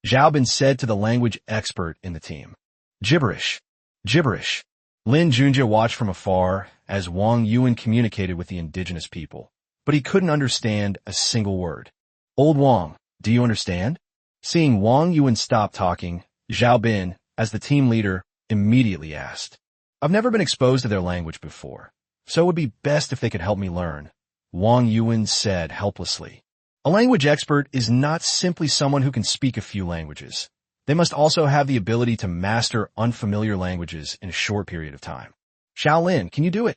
Zhao Bin said to the language expert in the team. Gibberish. Gibberish. Lin Junjie watched from afar as Wang Yuan communicated with the indigenous people, but he couldn't understand a single word. Old Wang, do you understand? Seeing Wang Yuan stop talking, Zhao Bin, as the team leader, immediately asked. I've never been exposed to their language before, so it would be best if they could help me learn, Wang Yuan said helplessly. A language expert is not simply someone who can speak a few languages. They must also have the ability to master unfamiliar languages in a short period of time. Xiaolin, can you do it?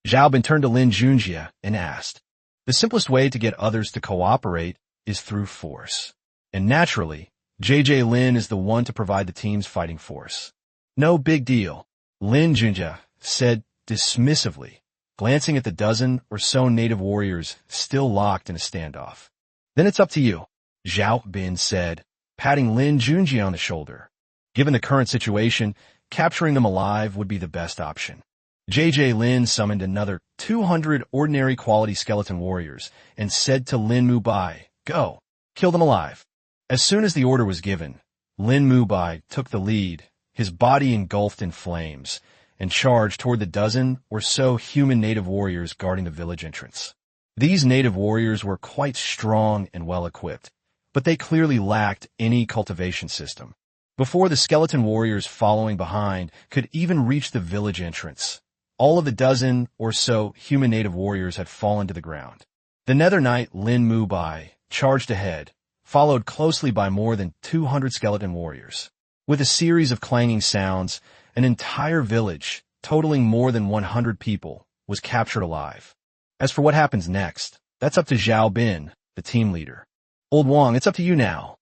Zhao Bin turned to Lin Junjie and asked. The simplest way to get others to cooperate is through force. And naturally, JJ Lin is the one to provide the team's fighting force. No big deal, Lin Junjie said dismissively, glancing at the dozen or so native warriors still locked in a standoff. Then it's up to you, Zhao Bin said, patting Lin Junjie on the shoulder. Given the current situation, capturing them alive would be the best option. JJ Lin summoned another 200 ordinary quality skeleton warriors and said to Lin Mubai, go, kill them alive. As soon as the order was given, Lin Mubai took the lead, his body engulfed in flames, and charged toward the dozen or so human native warriors guarding the village entrance. These native warriors were quite strong and well-equipped, but they clearly lacked any cultivation system. Before the skeleton warriors following behind could even reach the village entrance, all of the dozen or so human native warriors had fallen to the ground. The Nether Knight Lin Mubai charged ahead, followed closely by more than 200 skeleton warriors. With a series of clanging sounds, an entire village, totaling more than 100 people, was captured alive. As for what happens next, that's up to Zhao Bin, the team leader. Old Wang, it's up to you now,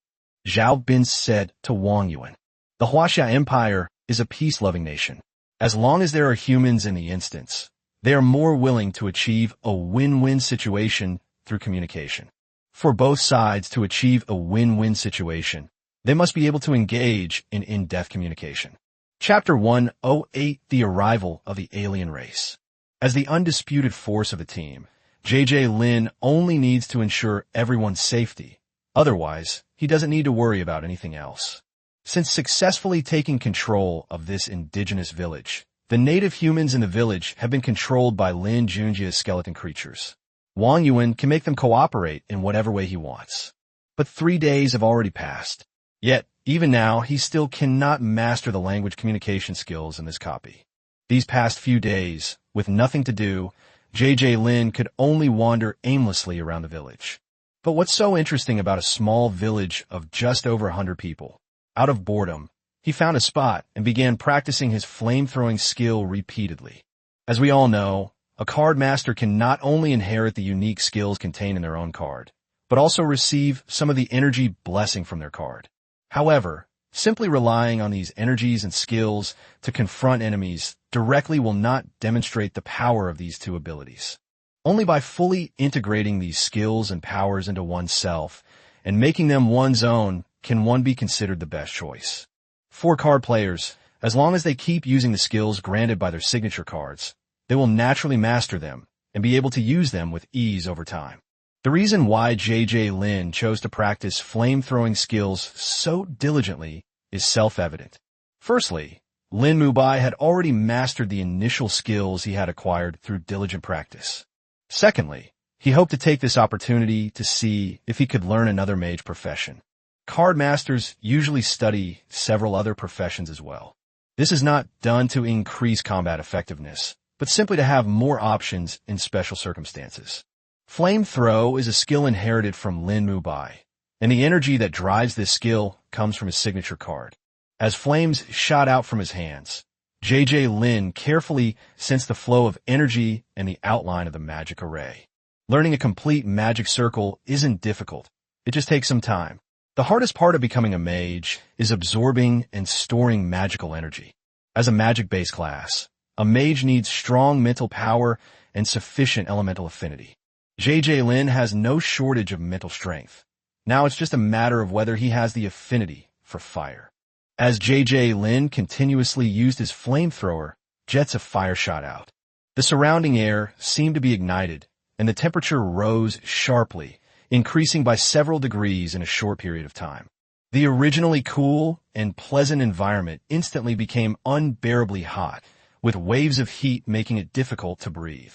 Zhao Bin said to Wang Yuan. The Huaxia Empire is a peace-loving nation. As long as there are humans in the instance, they are more willing to achieve a win-win situation through communication. For both sides to achieve a win-win situation, they must be able to engage in in-depth communication. Chapter 108, The Arrival of the Alien Race. As the undisputed force of the team, JJ Lin only needs to ensure everyone's safety. Otherwise, he doesn't need to worry about anything else. Since successfully taking control of this indigenous village, the native humans in the village have been controlled by Lin Junjie's skeleton creatures. Wang Yuan can make them cooperate in whatever way he wants. But 3 days have already passed. Yet, even now, he still cannot master the language communication skills in this copy. These past few days, with nothing to do, JJ Lin could only wander aimlessly around the village. But what's so interesting about a small village of just over 100 people? Out of boredom, he found a spot and began practicing his flame-throwing skill repeatedly. As we all know, a card master can not only inherit the unique skills contained in their own card, but also receive some of the energy blessing from their card. However, simply relying on these energies and skills to confront enemies directly will not demonstrate the power of these two abilities. Only by fully integrating these skills and powers into oneself and making them one's own can one be considered the best choice. For card players, as long as they keep using the skills granted by their signature cards, they will naturally master them and be able to use them with ease over time. The reason why JJ Lin chose to practice flame-throwing skills so diligently is self-evident. Firstly, Lin Mubai had already mastered the initial skills he had acquired through diligent practice. Secondly, he hoped to take this opportunity to see if he could learn another mage profession. Card masters usually study several other professions as well. This is not done to increase combat effectiveness, but simply to have more options in special circumstances. Flame throw is a skill inherited from Lin Mubai, and the energy that drives this skill comes from his signature card. As flames shot out from his hands, JJ Lin carefully sensed the flow of energy and the outline of the magic array. Learning a complete magic circle isn't difficult. It just takes some time. The hardest part of becoming a mage is absorbing and storing magical energy. As a magic-based class, a mage needs strong mental power and sufficient elemental affinity. JJ Lin has no shortage of mental strength. Now it's just a matter of whether he has the affinity for fire. As JJ Lin continuously used his flamethrower, jets of fire shot out. The surrounding air seemed to be ignited, and the temperature rose sharply, increasing by several degrees in a short period of time. The originally cool and pleasant environment instantly became unbearably hot, with waves of heat making it difficult to breathe.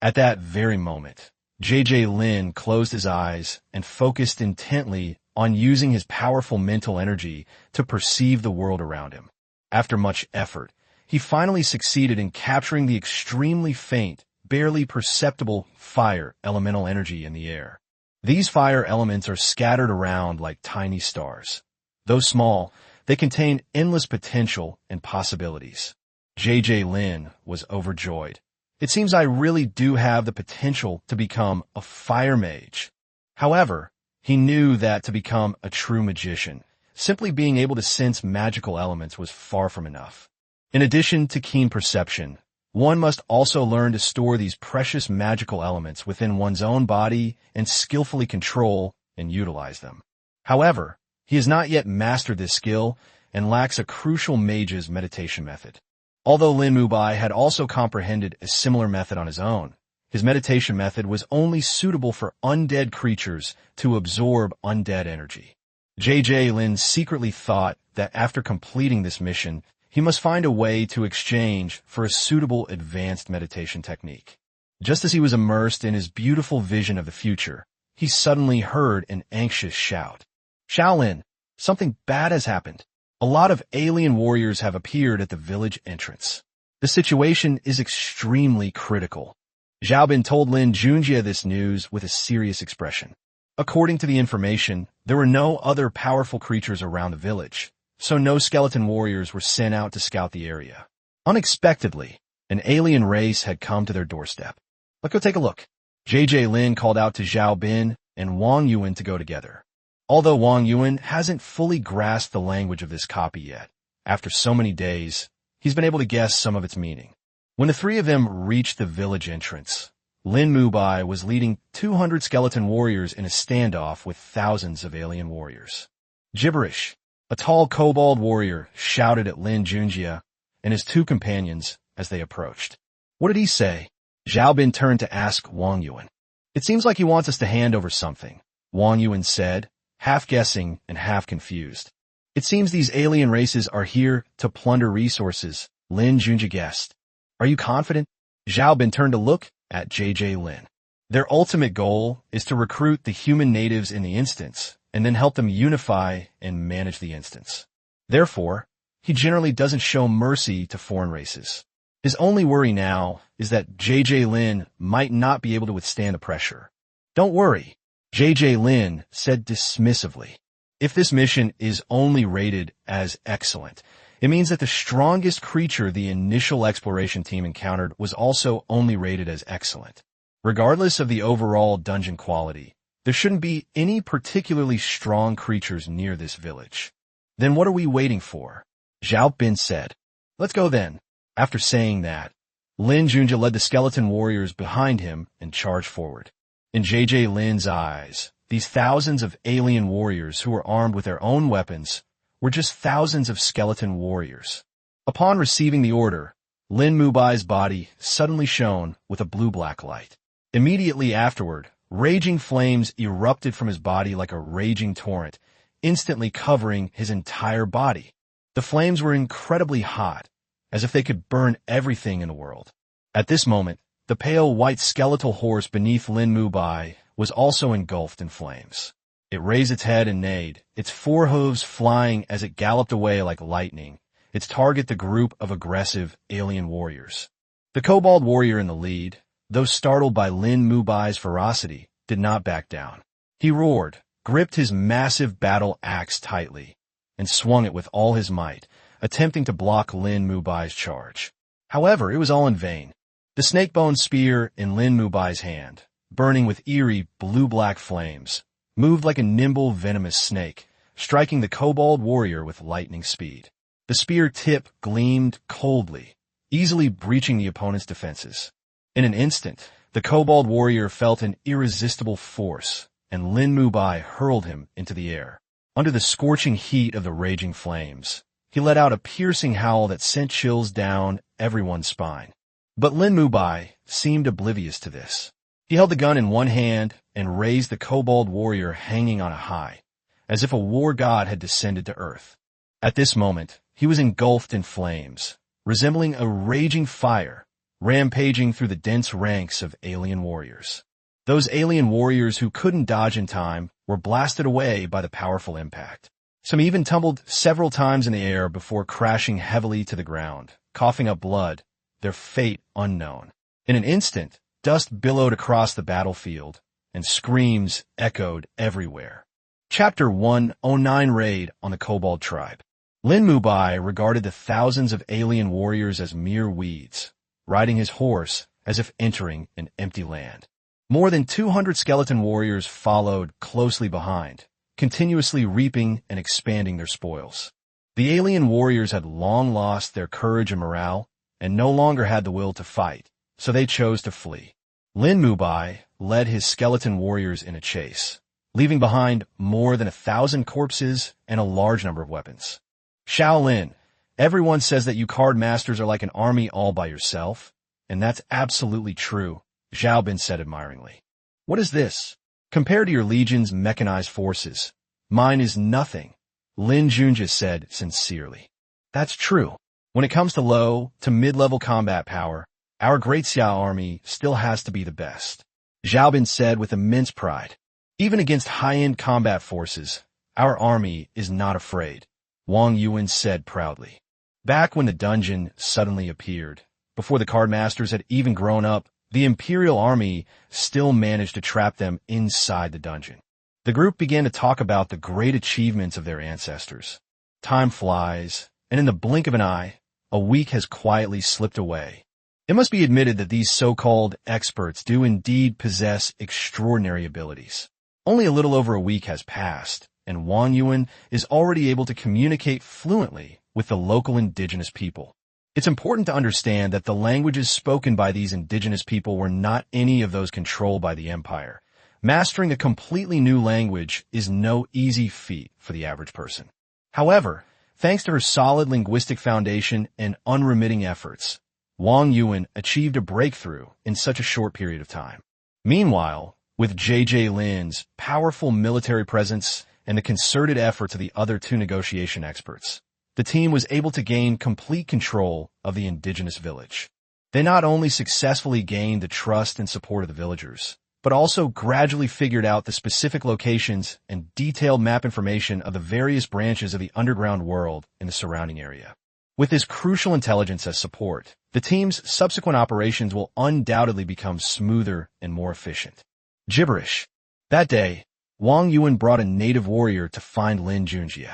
At that very moment, JJ Lin closed his eyes and focused intently on using his powerful mental energy to perceive the world around him. After much effort, he finally succeeded in capturing the extremely faint, barely perceptible fire elemental energy in the air. These fire elements are scattered around like tiny stars. Though small, they contain endless potential and possibilities. JJ Lin was overjoyed. It seems I really do have the potential to become a fire mage. However, he knew that to become a true magician, simply being able to sense magical elements was far from enough. In addition to keen perception, one must also learn to store these precious magical elements within one's own body and skillfully control and utilize them. However, he has not yet mastered this skill and lacks a crucial mage's meditation method. Although Lin Mubai had also comprehended a similar method on his own, his meditation method was only suitable for undead creatures to absorb undead energy. JJ Lin secretly thought that after completing this mission, he must find a way to exchange for a suitable advanced meditation technique. Just as he was immersed in his beautiful vision of the future, he suddenly heard an anxious shout. Shaolin, something bad has happened. A lot of alien warriors have appeared at the village entrance. The situation is extremely critical. Xiaobin told Lin Junjie this news with a serious expression. According to the information, there were no other powerful creatures around the village, so no skeleton warriors were sent out to scout the area. Unexpectedly, an alien race had come to their doorstep. Let's go take a look. JJ Lin called out to Xiaobin and Wang Yuan to go together. Although Wang Yuan hasn't fully grasped the language of this copy yet, after so many days, he's been able to guess some of its meaning. When the three of them reached the village entrance, Lin Mubai was leading 200 skeleton warriors in a standoff with thousands of alien warriors. Gibberish. A tall kobold warrior shouted at Lin Junjie and his two companions as they approached. What did he say? Xiaobin turned to ask Wang Yuan. It seems like he wants us to hand over something, Wang Yuan said, half guessing and half confused. It seems these alien races are here to plunder resources, Lin Junjie guessed. Are you confident? Xiaobin turned to look at JJ Lin. Their ultimate goal is to recruit the human natives in the instance and then help them unify and manage the instance. Therefore, he generally doesn't show mercy to foreign races. His only worry now is that JJ Lin might not be able to withstand the pressure. Don't worry, JJ Lin said dismissively. If this mission is only rated as excellent, it means that the strongest creature the initial exploration team encountered was also only rated as excellent. Regardless of the overall dungeon quality, there shouldn't be any particularly strong creatures near this village. Then what are we waiting for? Xiaobin said. Let's go then. After saying that, Lin Junjie led the skeleton warriors behind him and charged forward. In JJ Lin's eyes, these thousands of alien warriors who were armed with their own weapons were just thousands of skeleton warriors. Upon receiving the order, Lin Mubai's body suddenly shone with a blue-black light. Immediately afterward, raging flames erupted from his body like a raging torrent, instantly covering his entire body. The flames were incredibly hot, as if they could burn everything in the world. At this moment, the pale white skeletal horse beneath Lin Mubai was also engulfed in flames. It raised its head and neighed, its forehooves flying as it galloped away like lightning, its target the group of aggressive alien warriors. The kobold warrior in the lead, though startled by Lin Mubai's ferocity, did not back down. He roared, gripped his massive battle axe tightly, and swung it with all his might, attempting to block Lin Mubai's charge. However, it was all in vain. The snake-bone spear in Lin Mubai's hand, burning with eerie blue-black flames, moved like a nimble venomous snake, striking the kobold warrior with lightning speed. The spear tip gleamed coldly, easily breaching the opponent's defenses. In an instant, the kobold warrior felt an irresistible force, and Lin Mubai hurled him into the air. Under the scorching heat of the raging flames, he let out a piercing howl that sent chills down everyone's spine. But Lin Mubai seemed oblivious to this. He held the gun in one hand and raised the kobold warrior hanging on a high, as if a war god had descended to earth. At this moment, he was engulfed in flames, resembling a raging fire, rampaging through the dense ranks of alien warriors. Those alien warriors who couldn't dodge in time were blasted away by the powerful impact. Some even tumbled several times in the air before crashing heavily to the ground, coughing up blood, their fate unknown. In an instant, dust billowed across the battlefield, and screams echoed everywhere. Chapter 109 Raid on the Kobold Tribe. Lin Junjie regarded the thousands of alien warriors as mere weeds, riding his horse as if entering an empty land. More than 200 skeleton warriors followed closely behind, continuously reaping and expanding their spoils. The alien warriors had long lost their courage and morale, and no longer had the will to fight, so they chose to flee. Lin Junjie led his skeleton warriors in a chase, leaving behind more than 1,000 corpses and a large number of weapons. Shaolin, everyone says that you card masters are like an army all by yourself, and that's absolutely true, Zhao Bin said admiringly. What is this? Compared to your legion's mechanized forces, mine is nothing, Lin Junjie said sincerely. That's true. When it comes to low to mid-level combat power, our Great Xiao army still has to be the best, Zhao Bin said with immense pride. Even against high-end combat forces, our army is not afraid, Wang Yuan said proudly. Back when the dungeon suddenly appeared, before the cardmasters had even grown up, the Imperial Army still managed to trap them inside the dungeon. The group began to talk about the great achievements of their ancestors. Time flies, and in the blink of an eye, a week has quietly slipped away. It must be admitted that these so-called experts do indeed possess extraordinary abilities. Only a little over a week has passed, and Wang Yuan is already able to communicate fluently with the local indigenous people. It's important to understand that the languages spoken by these indigenous people were not any of those controlled by the empire. Mastering a completely new language is no easy feat for the average person. However, thanks to her solid linguistic foundation and unremitting efforts, Wang Yuan achieved a breakthrough in such a short period of time. Meanwhile, with J.J. Lin's powerful military presence and the concerted efforts of the other two negotiation experts, the team was able to gain complete control of the indigenous village. They not only successfully gained the trust and support of the villagers, but also gradually figured out the specific locations and detailed map information of the various branches of the underground world in the surrounding area. With this crucial intelligence as support, the team's subsequent operations will undoubtedly become smoother and more efficient. Gibberish. That day, Wang Yuan brought a native warrior to find Lin Junjie.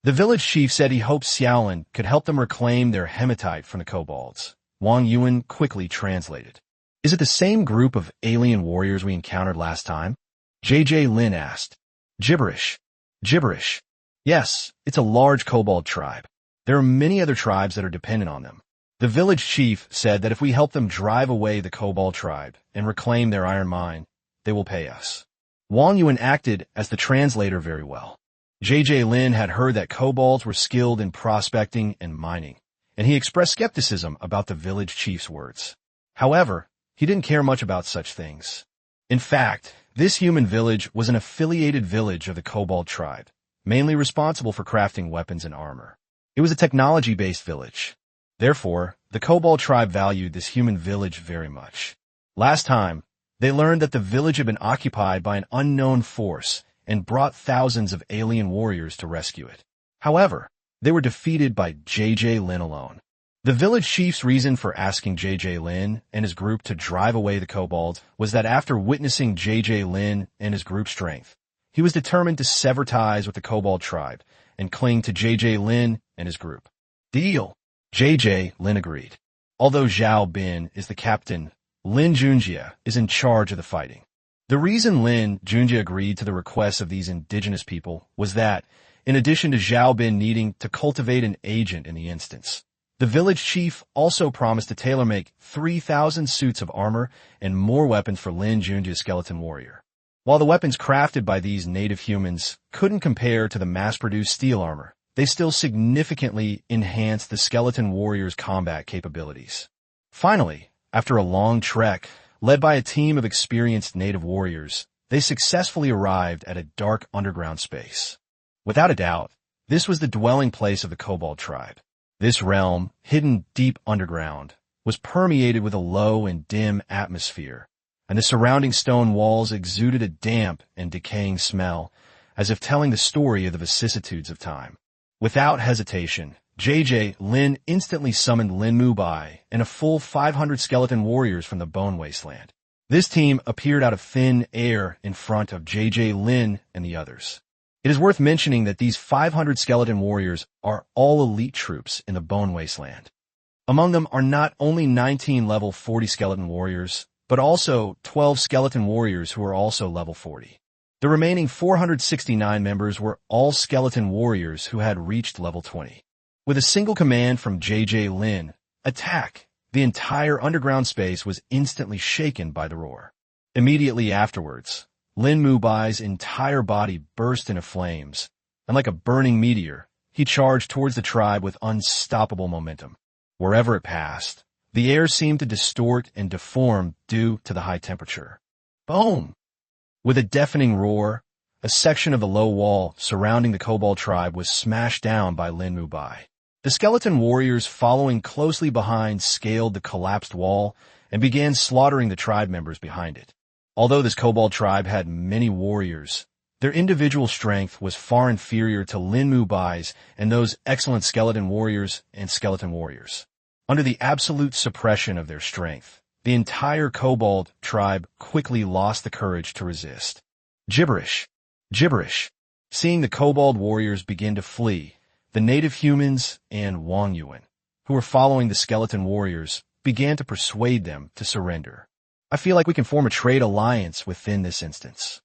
The village chief said he hoped Xiaolin could help them reclaim their hematite from the kobolds. Wang Yuan quickly translated. Is it the same group of alien warriors we encountered last time? J.J. Lin asked. Gibberish. Gibberish. Yes, it's a large kobold tribe. There are many other tribes that are dependent on them. The village chief said that if we help them drive away the kobold tribe and reclaim their iron mine, they will pay us. Wang Yuan acted as the translator very well. J.J. Lin had heard that kobolds were skilled in prospecting and mining, and he expressed skepticism about the village chief's words. However, he didn't care much about such things. In fact, this human village was an affiliated village of the kobold tribe, mainly responsible for crafting weapons and armor. It was a technology-based village. Therefore, the kobold tribe valued this human village very much. Last time, they learned that the village had been occupied by an unknown force and brought thousands of alien warriors to rescue it. However, they were defeated by J.J. Lin alone. The village chief's reason for asking J.J. Lin and his group to drive away the kobolds was that after witnessing J.J. Lin and his group's strength, he was determined to sever ties with the kobold tribe and cling to J.J. Lin and his group. Deal. J.J. Lin agreed. Although Zhao Bin is the captain, Lin Junjie is in charge of the fighting. The reason Lin Junjie agreed to the requests of these indigenous people was that, in addition to Zhao Bin needing to cultivate an agent in the instance, the village chief also promised to tailor-make 3,000 suits of armor and more weapons for Lin Junjie's skeleton warrior. While the weapons crafted by these native humans couldn't compare to the mass-produced steel armor, they still significantly enhanced the skeleton warrior's combat capabilities. Finally, after a long trek, led by a team of experienced native warriors, they successfully arrived at a dark underground space. Without a doubt, this was the dwelling place of the kobold tribe. This realm, hidden deep underground, was permeated with a low and dim atmosphere, and the surrounding stone walls exuded a damp and decaying smell, as if telling the story of the vicissitudes of time. Without hesitation, J.J. Lin instantly summoned Lin Junjie and a full 500 skeleton warriors from the Bone Wasteland. This team appeared out of thin air in front of JJ Lin and the others. It is worth mentioning that these 500 skeleton warriors are all elite troops in the Bone Wasteland. Among them are not only 19 level 40 skeleton warriors, but also 12 skeleton warriors who are also level 40. The remaining 469 members were all skeleton warriors who had reached level 20. With a single command from JJ Lin, attack, the entire underground space was instantly shaken by the roar. Immediately afterwards, Lin Mubai's entire body burst into flames, and like a burning meteor, he charged towards the tribe with unstoppable momentum. Wherever it passed, the air seemed to distort and deform due to the high temperature. Boom! With a deafening roar, a section of the low wall surrounding the Kobold tribe was smashed down by Lin Mubai. The skeleton warriors following closely behind scaled the collapsed wall and began slaughtering the tribe members behind it. Although this Kobold tribe had many warriors, their individual strength was far inferior to Lin Mubai's and those excellent skeleton warriors and skeleton warriors. Under the absolute suppression of their strength, the entire Kobold tribe quickly lost the courage to resist. Gibberish! Gibberish! Seeing the Kobold warriors begin to flee, the native humans and Wang Yuan, who were following the skeleton warriors, began to persuade them to surrender. I feel like we can form a trade alliance within this instance.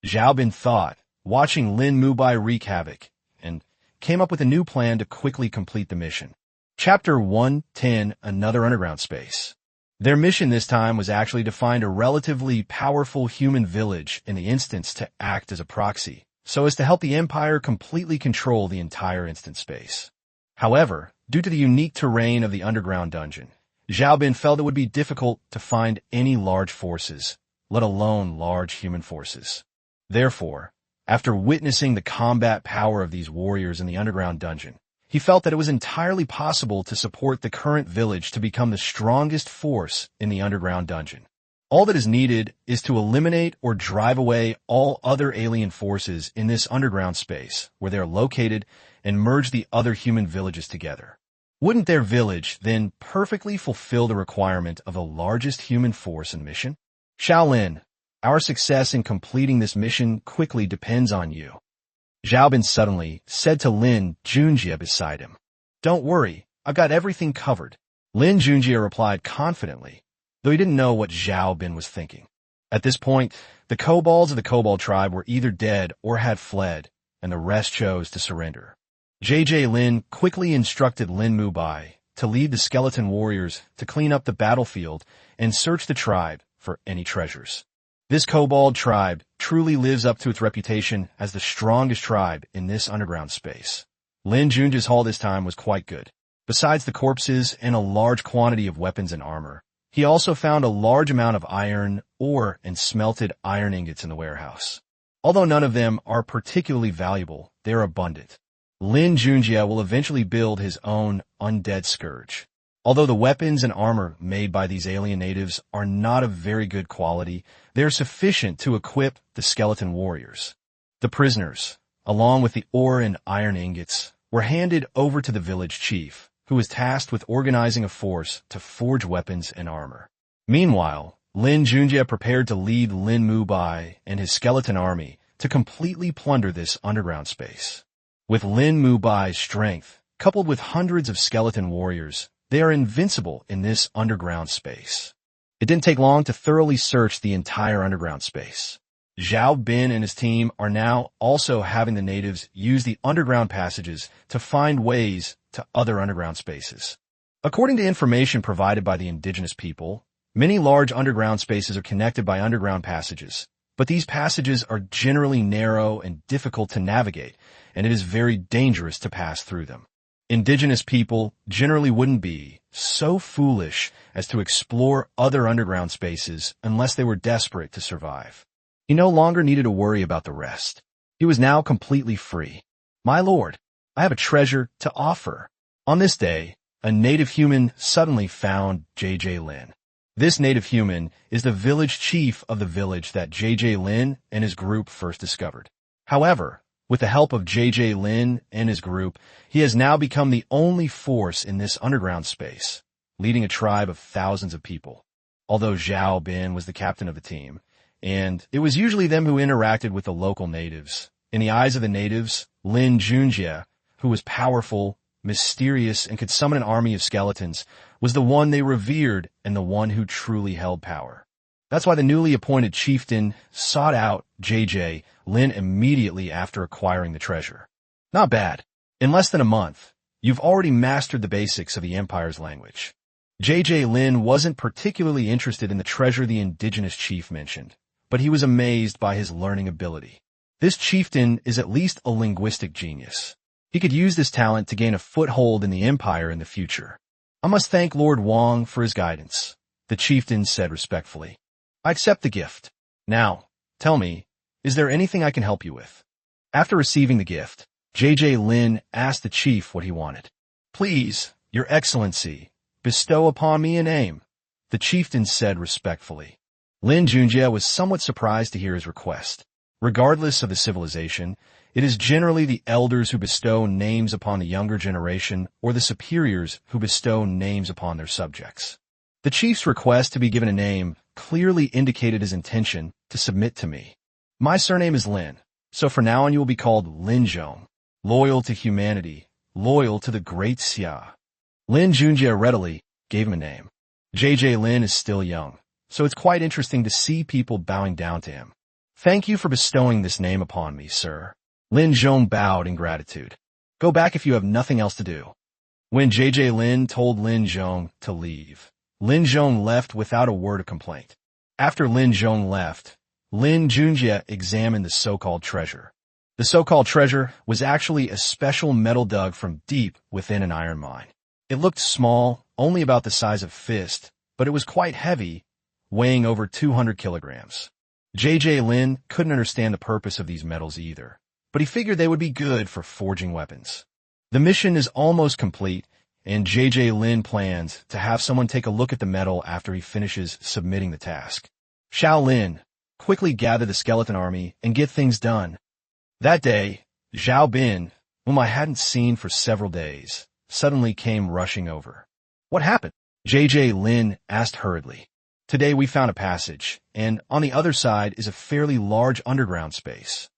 Zhao Bin thought, watching Lin Mubai wreak havoc, and came up with a new plan to quickly complete the mission. Chapter 110, Another Underground Space. Their mission this time was actually to find a relatively powerful human village in the instance to act as a proxy, so as to help the Empire completely control the entire instance space. However, due to the unique terrain of the underground dungeon, Zhao Bin felt it would be difficult to find any large forces, let alone large human forces. Therefore, after witnessing the combat power of these warriors in the underground dungeon, he felt that it was entirely possible to support the current village to become the strongest force in the underground dungeon. All that is needed is to eliminate or drive away all other alien forces in this underground space where they are located and merge the other human villages together. Wouldn't their village then perfectly fulfill the requirement of the largest human force in mission? Shaolin, our success in completing this mission quickly depends on you. Zhao Bin suddenly said to Lin Junjie beside him. Don't worry, I've got everything covered. Lin Junjie replied confidently, though he didn't know what Zhao Bin was thinking. At this point, the kobolds of the Kobold tribe were either dead or had fled, and the rest chose to surrender. JJ Lin quickly instructed Lin Mubai to lead the skeleton warriors to clean up the battlefield and search the tribe for any treasures. This Kobold tribe truly lives up to its reputation as the strongest tribe in this underground space. Lin Junjie's haul this time was quite good. Besides the corpses and a large quantity of weapons and armor, he also found a large amount of iron, ore, and smelted iron ingots in the warehouse. Although none of them are particularly valuable, they are abundant. Lin Junjie will eventually build his own Undead scourge. Although the weapons and armor made by these alien natives are not of very good quality, they are sufficient to equip the skeleton warriors. The prisoners, along with the ore and iron ingots, were handed over to the village chief, who was tasked with organizing a force to forge weapons and armor. Meanwhile, Lin Junjie prepared to lead Lin Mubai and his skeleton army to completely plunder this underground space. With Lin Mubai's strength, coupled with hundreds of skeleton warriors, they are invincible in this underground space. It didn't take long to thoroughly search the entire underground space. Zhao Bin and his team are now also having the natives use the underground passages to find ways to other underground spaces. According to information provided by the indigenous people, many large underground spaces are connected by underground passages, but these passages are generally narrow and difficult to navigate, and it is very dangerous to pass through them. Indigenous people generally wouldn't be so foolish as to explore other underground spaces unless they were desperate to survive. He no longer needed to worry about the rest. He was now completely free. My lord, I have a treasure to offer. On this day, a native human suddenly found JJ Lin. This native human is the village chief of the village that JJ Lin and his group first discovered. However, with the help of JJ Lin and his group, he has now become the only force in this underground space, leading a tribe of thousands of people. although Zhao Bin was the captain of the team, and it was usually them who interacted with the local natives. In the eyes of the natives, Lin Junjie, who was powerful, mysterious, and could summon an army of skeletons, was the one they revered and the one who truly held power. That's why the newly appointed chieftain sought out JJ Lin immediately after acquiring the treasure. Not bad. In less than a month, you've already mastered the basics of the Empire's language. JJ Lin wasn't particularly interested in the treasure the indigenous chief mentioned, but he was amazed by his learning ability. This chieftain is at least a linguistic genius. He could use this talent to gain a foothold in the Empire in the future. I must thank Lord Wang for his guidance, the chieftain said respectfully. I accept the gift. Now, tell me, is there anything I can help you with? After receiving the gift, JJ Lin asked the chief what he wanted. Please, Your Excellency, bestow upon me a name, the chieftain said respectfully. Lin Junjie was somewhat surprised to hear his request. Regardless of the civilization, it is generally the elders who bestow names upon the younger generation or the superiors who bestow names upon their subjects. The chief's request to be given a name clearly indicated his intention to submit to me. My surname is Lin, so from now on you will be called Lin Zhong, loyal to humanity, loyal to the great Xia. Lin Junjie readily gave him a name. JJ Lin is still young, so it's quite interesting to see people bowing down to him. Thank you for bestowing this name upon me, sir. Lin Zhong bowed in gratitude. Go back if you have nothing else to do. When JJ Lin told Lin Zhong to leave, Lin Zhong left without a word of complaint. After Lin Zhong left, Lin Junjie examined the so-called treasure. The so-called treasure was actually a special metal dug from deep within an iron mine. It looked small, only about the size of a fist, but it was quite heavy, weighing over 200 kilograms. JJ Lin couldn't understand the purpose of these metals either, but he figured they would be good for forging weapons. The mission is almost complete, and JJ Lin plans to have someone take a look at the metal after he finishes submitting the task. Xiao Lin quickly gather the skeleton army and get things done. That day, Zhao Bin, whom I hadn't seen for several days, suddenly came rushing over. What happened? JJ Lin asked hurriedly. Today we found a passage, and on the other side is a fairly large underground space.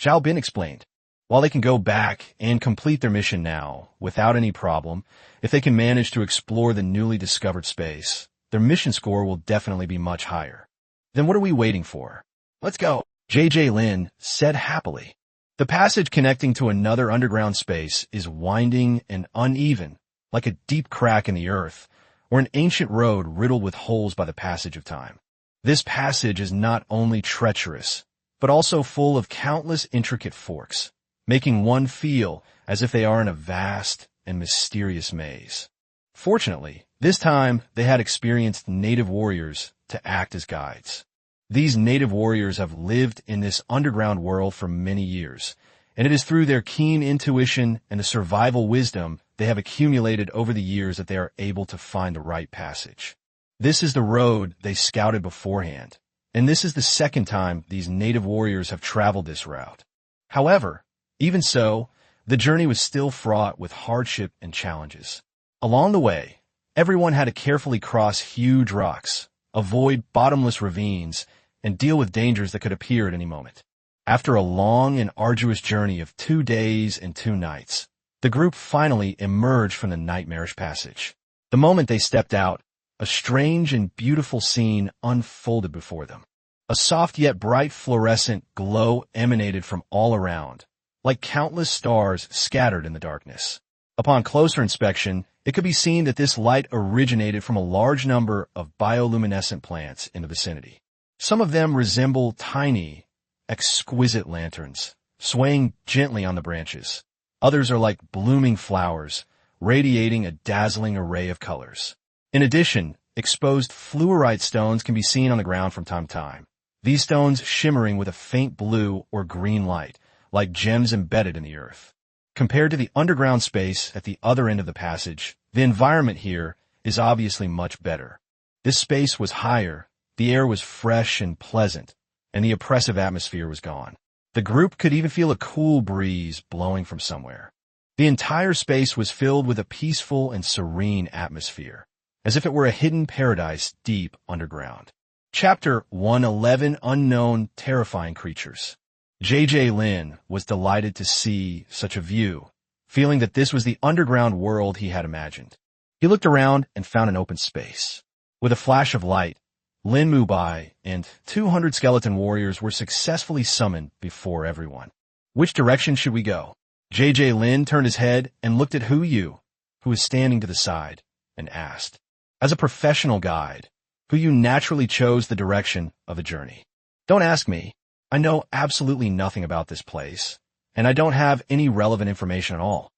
Zhao Bin explained. While they can go back and complete their mission now, without any problem, if they can manage to explore the newly discovered space, their mission score will definitely be much higher. Then what are we waiting for? Let's go, JJ Lin said happily. The passage connecting to another underground space is winding and uneven, like a deep crack in the earth, or an ancient road riddled with holes by the passage of time. This passage is not only treacherous, but also full of countless intricate forks, making one feel as if they are in a vast and mysterious maze. Fortunately, this time they had experienced native warriors to act as guides. These native warriors have lived in this underground world for many years, and it is through their keen intuition and the survival wisdom they have accumulated over the years that they are able to find the right passage. This is the road they scouted beforehand, and this is the second time these native warriors have traveled this route. However, even so, the journey was still fraught with hardship and challenges. Along the way, everyone had to carefully cross huge rocks, avoid bottomless ravines, and deal with dangers that could appear at any moment. After a long and arduous journey of 2 days and 2 nights, the group finally emerged from the nightmarish passage. The moment they stepped out, a strange and beautiful scene unfolded before them. A soft yet bright fluorescent glow emanated from all around, like countless stars scattered in the darkness. Upon closer inspection, it could be seen that this light originated from a large number of bioluminescent plants in the vicinity. Some of them resemble tiny, exquisite lanterns, swaying gently on the branches. Others are like blooming flowers, radiating a dazzling array of colors. In addition, exposed fluorite stones can be seen on the ground from time to time. These stones shimmering with a faint blue or green light, like gems embedded in the earth. Compared to the underground space at the other end of the passage, the environment here is obviously much better. This space was higher, the air was fresh and pleasant, and the oppressive atmosphere was gone. The group could even feel a cool breeze blowing from somewhere. The entire space was filled with a peaceful and serene atmosphere, as if it were a hidden paradise deep underground. Chapter 111, Unknown Terrifying Creatures. J.J. Lin was delighted to see such a view, feeling that this was the underground world he had imagined. He looked around and found an open space. With a flash of light, Lin Junjie and 200 skeleton warriors were successfully summoned before everyone. Which direction should we go? J.J. Lin turned his head and looked at Hu Yu, who was standing to the side, and asked, "As a professional guide, Hu Yu naturally chose the direction of a journey. Don't ask me. I know absolutely nothing about this place, and I don't have any relevant information at all."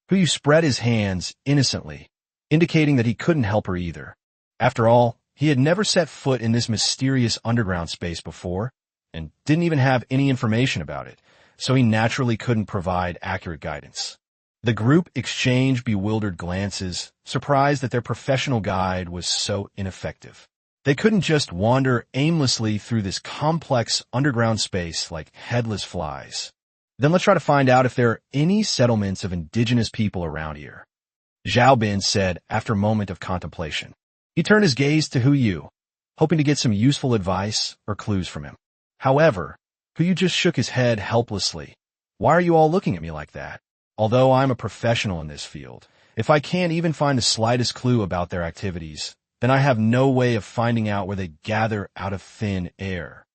Hu Yu spread his hands innocently, indicating that he couldn't help her either. After all, he had never set foot in this mysterious underground space before, and didn't even have any information about it, so he naturally couldn't provide accurate guidance. The group exchanged bewildered glances, surprised that their professional guide was so ineffective. They couldn't just wander aimlessly through this complex underground space like headless flies. Then let's try to find out if there are any settlements of indigenous people around here, Zhao Bin said after a moment of contemplation. He turned his gaze to Hu Yu, hoping to get some useful advice or clues from him. However, Hu Yu just shook his head helplessly. "Why are you all looking at me like that? Although I'm a professional in this field, if I can't even find the slightest clue about their activities, then I have no way of finding out where they gather out of thin air."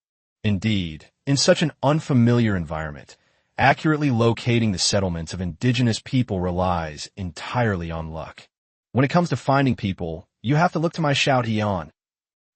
Indeed, in such an unfamiliar environment, accurately locating the settlements of indigenous people relies entirely on luck. When it comes to finding people, you have to look to my Shout Hian.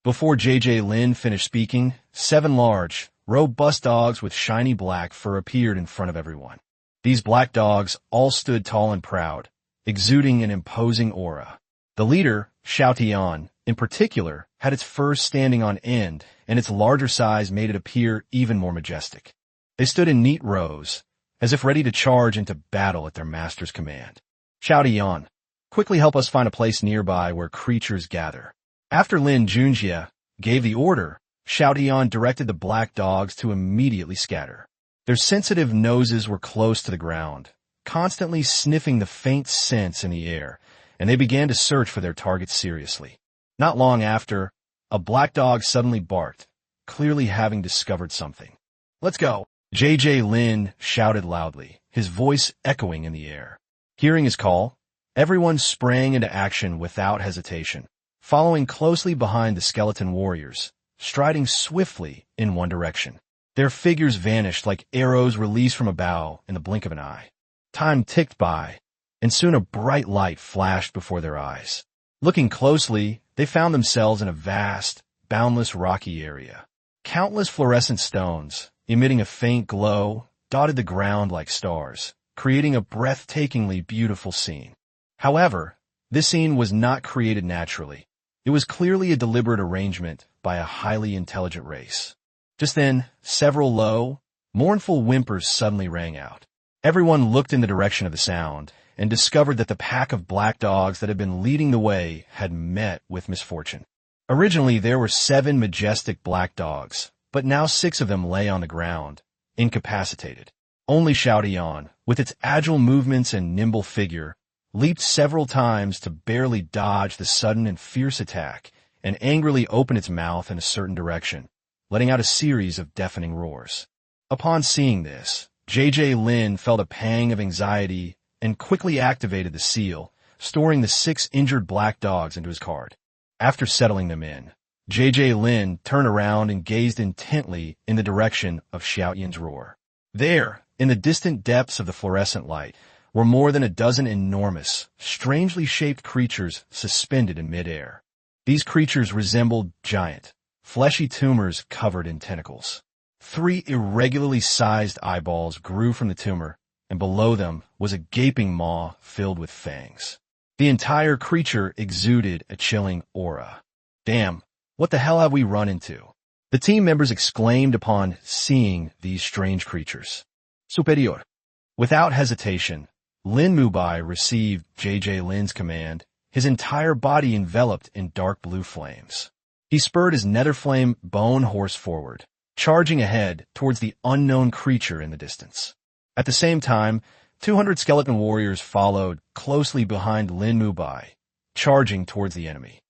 Before J.J. Lin finished speaking, 7 large, robust dogs with shiny black fur appeared in front of everyone. These black dogs all stood tall and proud, exuding an imposing aura. The leader, Shout Hian, in particular, had its fur standing on end, and its larger size made it appear even more majestic. They stood in neat rows, as if ready to charge into battle at their master's command. "Shout Hian, quickly help us find a place nearby where creatures gather." After Lin Junjie gave the order, Shout Hian directed the black dogs to immediately scatter. Their sensitive noses were close to the ground, constantly sniffing the faint scents in the air, and they began to search for their targets seriously. Not long after, a black dog suddenly barked, clearly having discovered something. "Let's go!" J.J. Lin shouted loudly, his voice echoing in the air. Hearing his call, everyone sprang into action without hesitation, following closely behind the skeleton warriors, striding swiftly in one direction. Their figures vanished like arrows released from a bow in the blink of an eye. Time ticked by, and soon a bright light flashed before their eyes. Looking closely, they found themselves in a vast, boundless rocky area. Countless fluorescent stones, emitting a faint glow, dotted the ground like stars, creating a breathtakingly beautiful scene. However, this scene was not created naturally. It was clearly a deliberate arrangement by a highly intelligent race. Just then, several low, mournful whimpers suddenly rang out. Everyone looked in the direction of the sound and discovered that the pack of black dogs that had been leading the way had met with misfortune. Originally, there were 7 majestic black dogs, but now 6 of them lay on the ground, incapacitated. Only Shout Hian, with its agile movements and nimble figure, leaped several times to barely dodge the sudden and fierce attack and angrily open its mouth in a certain direction, letting out a series of deafening roars. Upon seeing this, J.J. Lin felt a pang of anxiety and quickly activated the seal, storing the 6 injured black dogs into his card. After settling them in, J.J. Lin turned around and gazed intently in the direction of Xiao Yan's roar. There, in the distant depths of the fluorescent light, were more than a dozen enormous, strangely shaped creatures suspended in midair. These creatures resembled giant, fleshy tumors covered in tentacles. 3 irregularly sized eyeballs grew from the tumor, and below them was a gaping maw filled with fangs. The entire creature exuded a chilling aura. "Damn, what the hell have we run into?" The team members exclaimed upon seeing these strange creatures. "Superior." Without hesitation, Lin Junjie received J.J. Lin's command, his entire body enveloped in dark blue flames. He spurred his netherflame bone horse forward, charging ahead towards the unknown creature in the distance. At the same time, 200 skeleton warriors followed closely behind Lin Junjie, charging towards the enemy.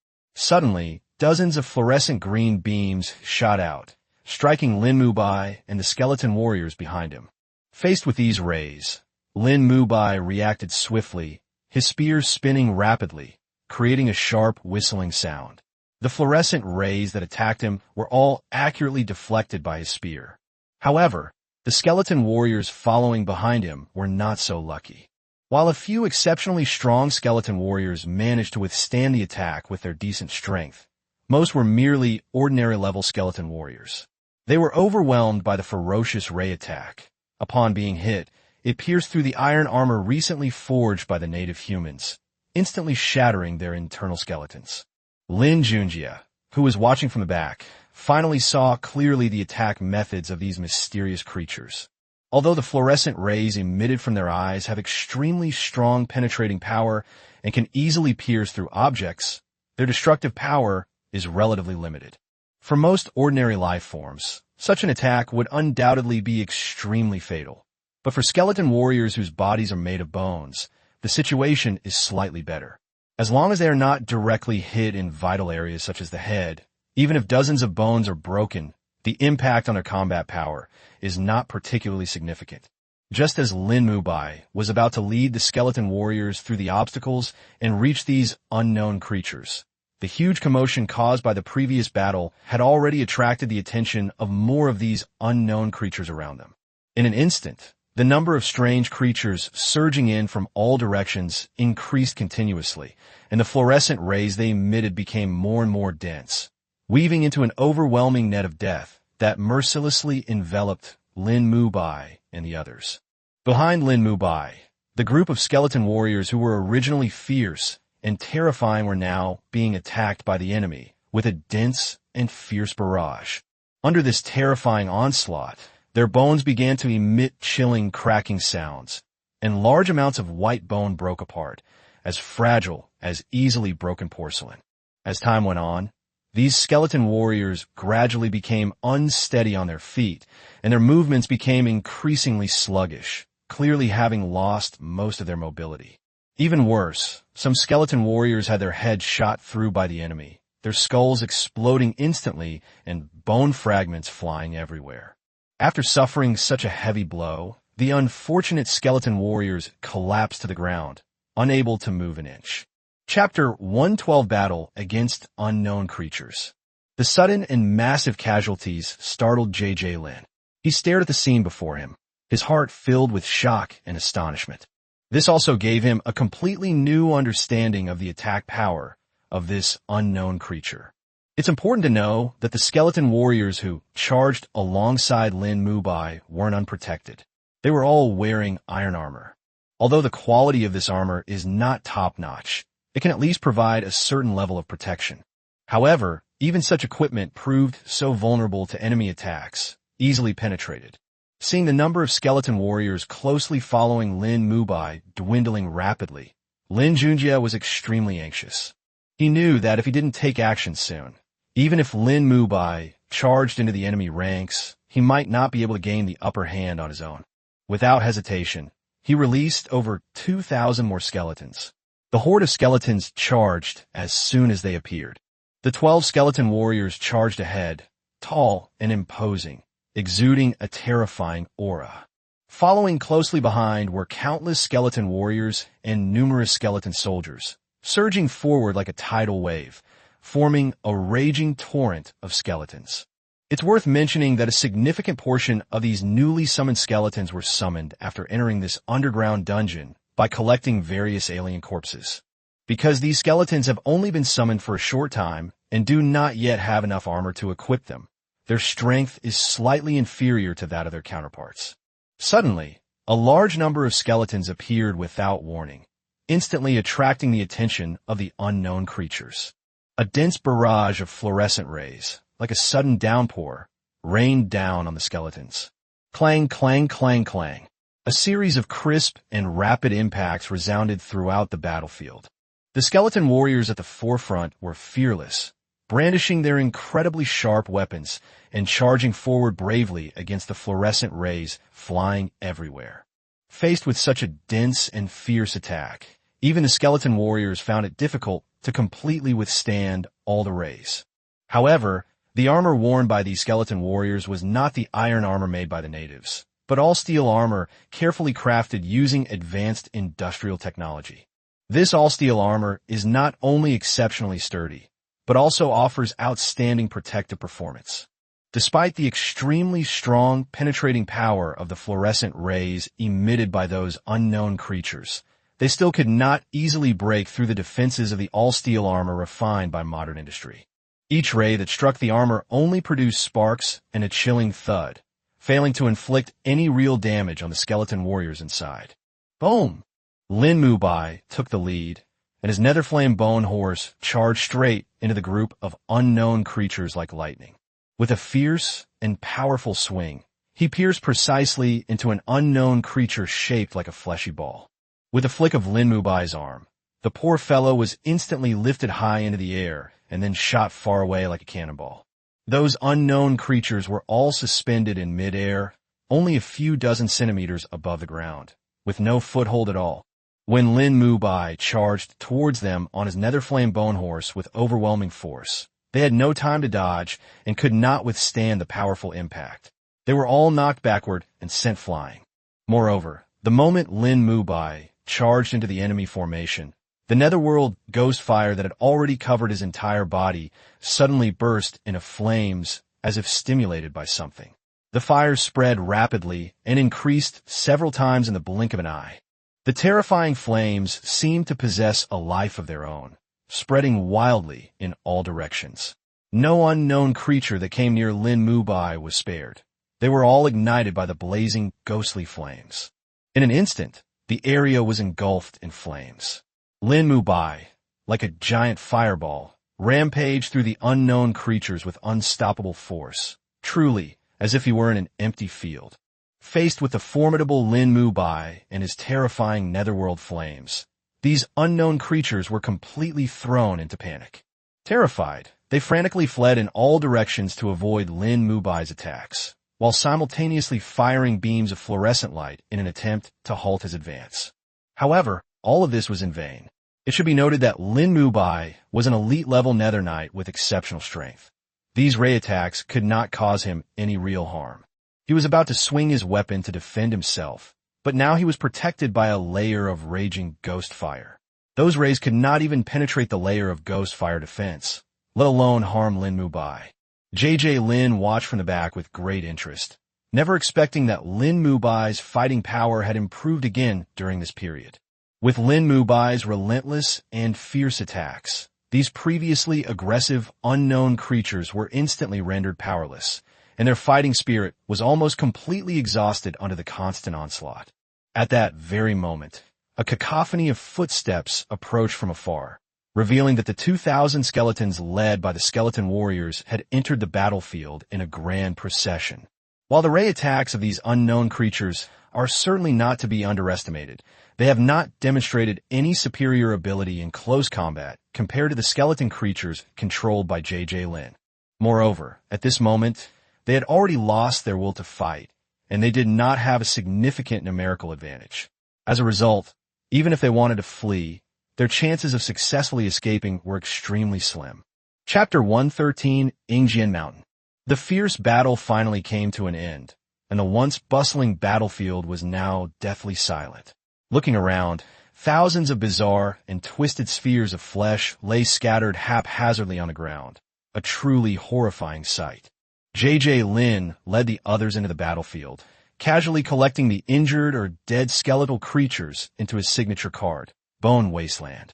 Suddenly, dozens of fluorescent green beams shot out, striking Lin Mubai and the skeleton warriors behind him. Faced with these rays, Lin Mubai reacted swiftly, his spear spinning rapidly, creating a sharp whistling sound. The fluorescent rays that attacked him were all accurately deflected by his spear. However, the skeleton warriors following behind him were not so lucky. While a few exceptionally strong skeleton warriors managed to withstand the attack with their decent strength, most were merely ordinary-level skeleton warriors. They were overwhelmed by the ferocious ray attack. Upon being hit, it pierced through the iron armor recently forged by the native humans, instantly shattering their internal skeletons. Lin Junjie, who was watching from the back, finally saw clearly the attack methods of these mysterious creatures. Although the fluorescent rays emitted from their eyes have extremely strong penetrating power and can easily pierce through objects, their destructive power is relatively limited. For most ordinary life forms, such an attack would undoubtedly be extremely fatal. But for skeleton warriors whose bodies are made of bones, the situation is slightly better. As long as they are not directly hit in vital areas such as the head, even if dozens of bones are broken, the impact on their combat power is not particularly significant. Just as Lin Mubai was about to lead the skeleton warriors through the obstacles and reach these unknown creatures, the huge commotion caused by the previous battle had already attracted the attention of more of these unknown creatures around them. In an instant, the number of strange creatures surging in from all directions increased continuously, and the fluorescent rays they emitted became more and more dense, weaving into an overwhelming net of death that mercilessly enveloped Lin Mubai and the others. Behind Lin Mubai, the group of skeleton warriors who were originally fierce and terrifying were now being attacked by the enemy with a dense and fierce barrage. Under this terrifying onslaught, their bones began to emit chilling, cracking sounds, and large amounts of white bone broke apart, as fragile as easily broken porcelain. As time went on, these skeleton warriors gradually became unsteady on their feet, and their movements became increasingly sluggish, clearly having lost most of their mobility. Even worse, some skeleton warriors had their heads shot through by the enemy, their skulls exploding instantly and bone fragments flying everywhere. After suffering such a heavy blow, the unfortunate skeleton warriors collapsed to the ground, unable to move an inch. Chapter 112 Battle Against Unknown Creatures. The sudden and massive casualties startled J.J. Lin. He stared at the scene before him, his heart filled with shock and astonishment. This also gave him a completely new understanding of the attack power of this unknown creature. It's important to know that the skeleton warriors who charged alongside Lin Mubai weren't unprotected. They were all wearing iron armor. Although the quality of this armor is not top-notch, it can at least provide a certain level of protection. However, even such equipment proved so vulnerable to enemy attacks, easily penetrated. Seeing the number of skeleton warriors closely following Lin Mubai dwindling rapidly, Lin Junjie was extremely anxious. He knew that if he didn't take action soon, even if Lin Mubai charged into the enemy ranks, he might not be able to gain the upper hand on his own. Without hesitation, he released over 2,000 more skeletons. The horde of skeletons charged as soon as they appeared. The 12 skeleton warriors charged ahead, tall and imposing, exuding a terrifying aura. Following closely behind were countless skeleton warriors and numerous skeleton soldiers, surging forward like a tidal wave, forming a raging torrent of skeletons. It's worth mentioning that a significant portion of these newly summoned skeletons were summoned after entering this underground dungeon by collecting various alien corpses. Because these skeletons have only been summoned for a short time and do not yet have enough armor to equip them, their strength is slightly inferior to that of their counterparts. Suddenly, a large number of skeletons appeared without warning, instantly attracting the attention of the unknown creatures. A dense barrage of fluorescent rays, like a sudden downpour, rained down on the skeletons. Clang, clang, clang, clang. A series of crisp and rapid impacts resounded throughout the battlefield. The skeleton warriors at the forefront were fearless, brandishing their incredibly sharp weapons and charging forward bravely against the fluorescent rays flying everywhere. Faced with such a dense and fierce attack, even the skeleton warriors found it difficult to completely withstand all the rays. However, the armor worn by these skeleton warriors was not the iron armor made by the natives, but all steel armor carefully crafted using advanced industrial technology. This all-steel armor is not only exceptionally sturdy, but also offers outstanding protective performance. Despite the extremely strong, penetrating power of the fluorescent rays emitted by those unknown creatures, they still could not easily break through the defenses of the all-steel armor refined by modern industry. Each ray that struck the armor only produced sparks and a chilling thud, failing to inflict any real damage on the skeleton warriors inside. Boom! Lin Junjie took the lead, and his netherflame bone horse charged straight into the group of unknown creatures like lightning. With a fierce and powerful swing, he pierced precisely into an unknown creature shaped like a fleshy ball. With a flick of Lin Junjie's arm, the poor fellow was instantly lifted high into the air and then shot far away like a cannonball. Those unknown creatures were all suspended in midair, only a few dozen centimeters above the ground, with no foothold at all. When Lin Junjie charged towards them on his netherflame bone horse with overwhelming force, they had no time to dodge and could not withstand the powerful impact. They were all knocked backward and sent flying. Moreover, the moment Lin Junjie charged into the enemy formation, the netherworld ghost fire that had already covered his entire body suddenly burst into flames as if stimulated by something. The fire spread rapidly and increased several times in the blink of an eye. The terrifying flames seemed to possess a life of their own, spreading wildly in all directions. No unknown creature that came near Lin Junjie was spared. They were all ignited by the blazing, ghostly flames. In an instant, the area was engulfed in flames. Lin Junjie, like a giant fireball, rampaged through the unknown creatures with unstoppable force, truly as if he were in an empty field. Faced with the formidable Lin Junjie and his terrifying netherworld flames, these unknown creatures were completely thrown into panic. Terrified, they frantically fled in all directions to avoid Lin Junjie's attacks, while simultaneously firing beams of fluorescent light in an attempt to halt his advance. However, all of this was in vain. It should be noted that Lin Junjie was an elite-level Nether Knight with exceptional strength. These ray attacks could not cause him any real harm. He was about to swing his weapon to defend himself, but now he was protected by a layer of raging ghost fire. Those rays could not even penetrate the layer of ghost fire defense, let alone harm Lin Junjie. JJ Lin watched from the back with great interest, never expecting that Lin Junjie's fighting power had improved again during this period. With Lin Junjie's relentless and fierce attacks, these previously aggressive, unknown creatures were instantly rendered powerless, and their fighting spirit was almost completely exhausted under the constant onslaught. At that very moment, a cacophony of footsteps approached from afar, revealing that the 2,000 skeletons led by the skeleton warriors had entered the battlefield in a grand procession. While the ray attacks of these unknown creatures are certainly not to be underestimated, they have not demonstrated any superior ability in close combat compared to the skeleton creatures controlled by JJ Lin. Moreover, at this moment, they had already lost their will to fight, and they did not have a significant numerical advantage. As a result, even if they wanted to flee, their chances of successfully escaping were extremely slim. Chapter 113, Ingjian Mountain. The fierce battle finally came to an end, and the once bustling battlefield was now deathly silent. Looking around, thousands of bizarre and twisted spheres of flesh lay scattered haphazardly on the ground, a truly horrifying sight. JJ Lin led the others into the battlefield, casually collecting the injured or dead skeletal creatures into his signature card, Bone Wasteland.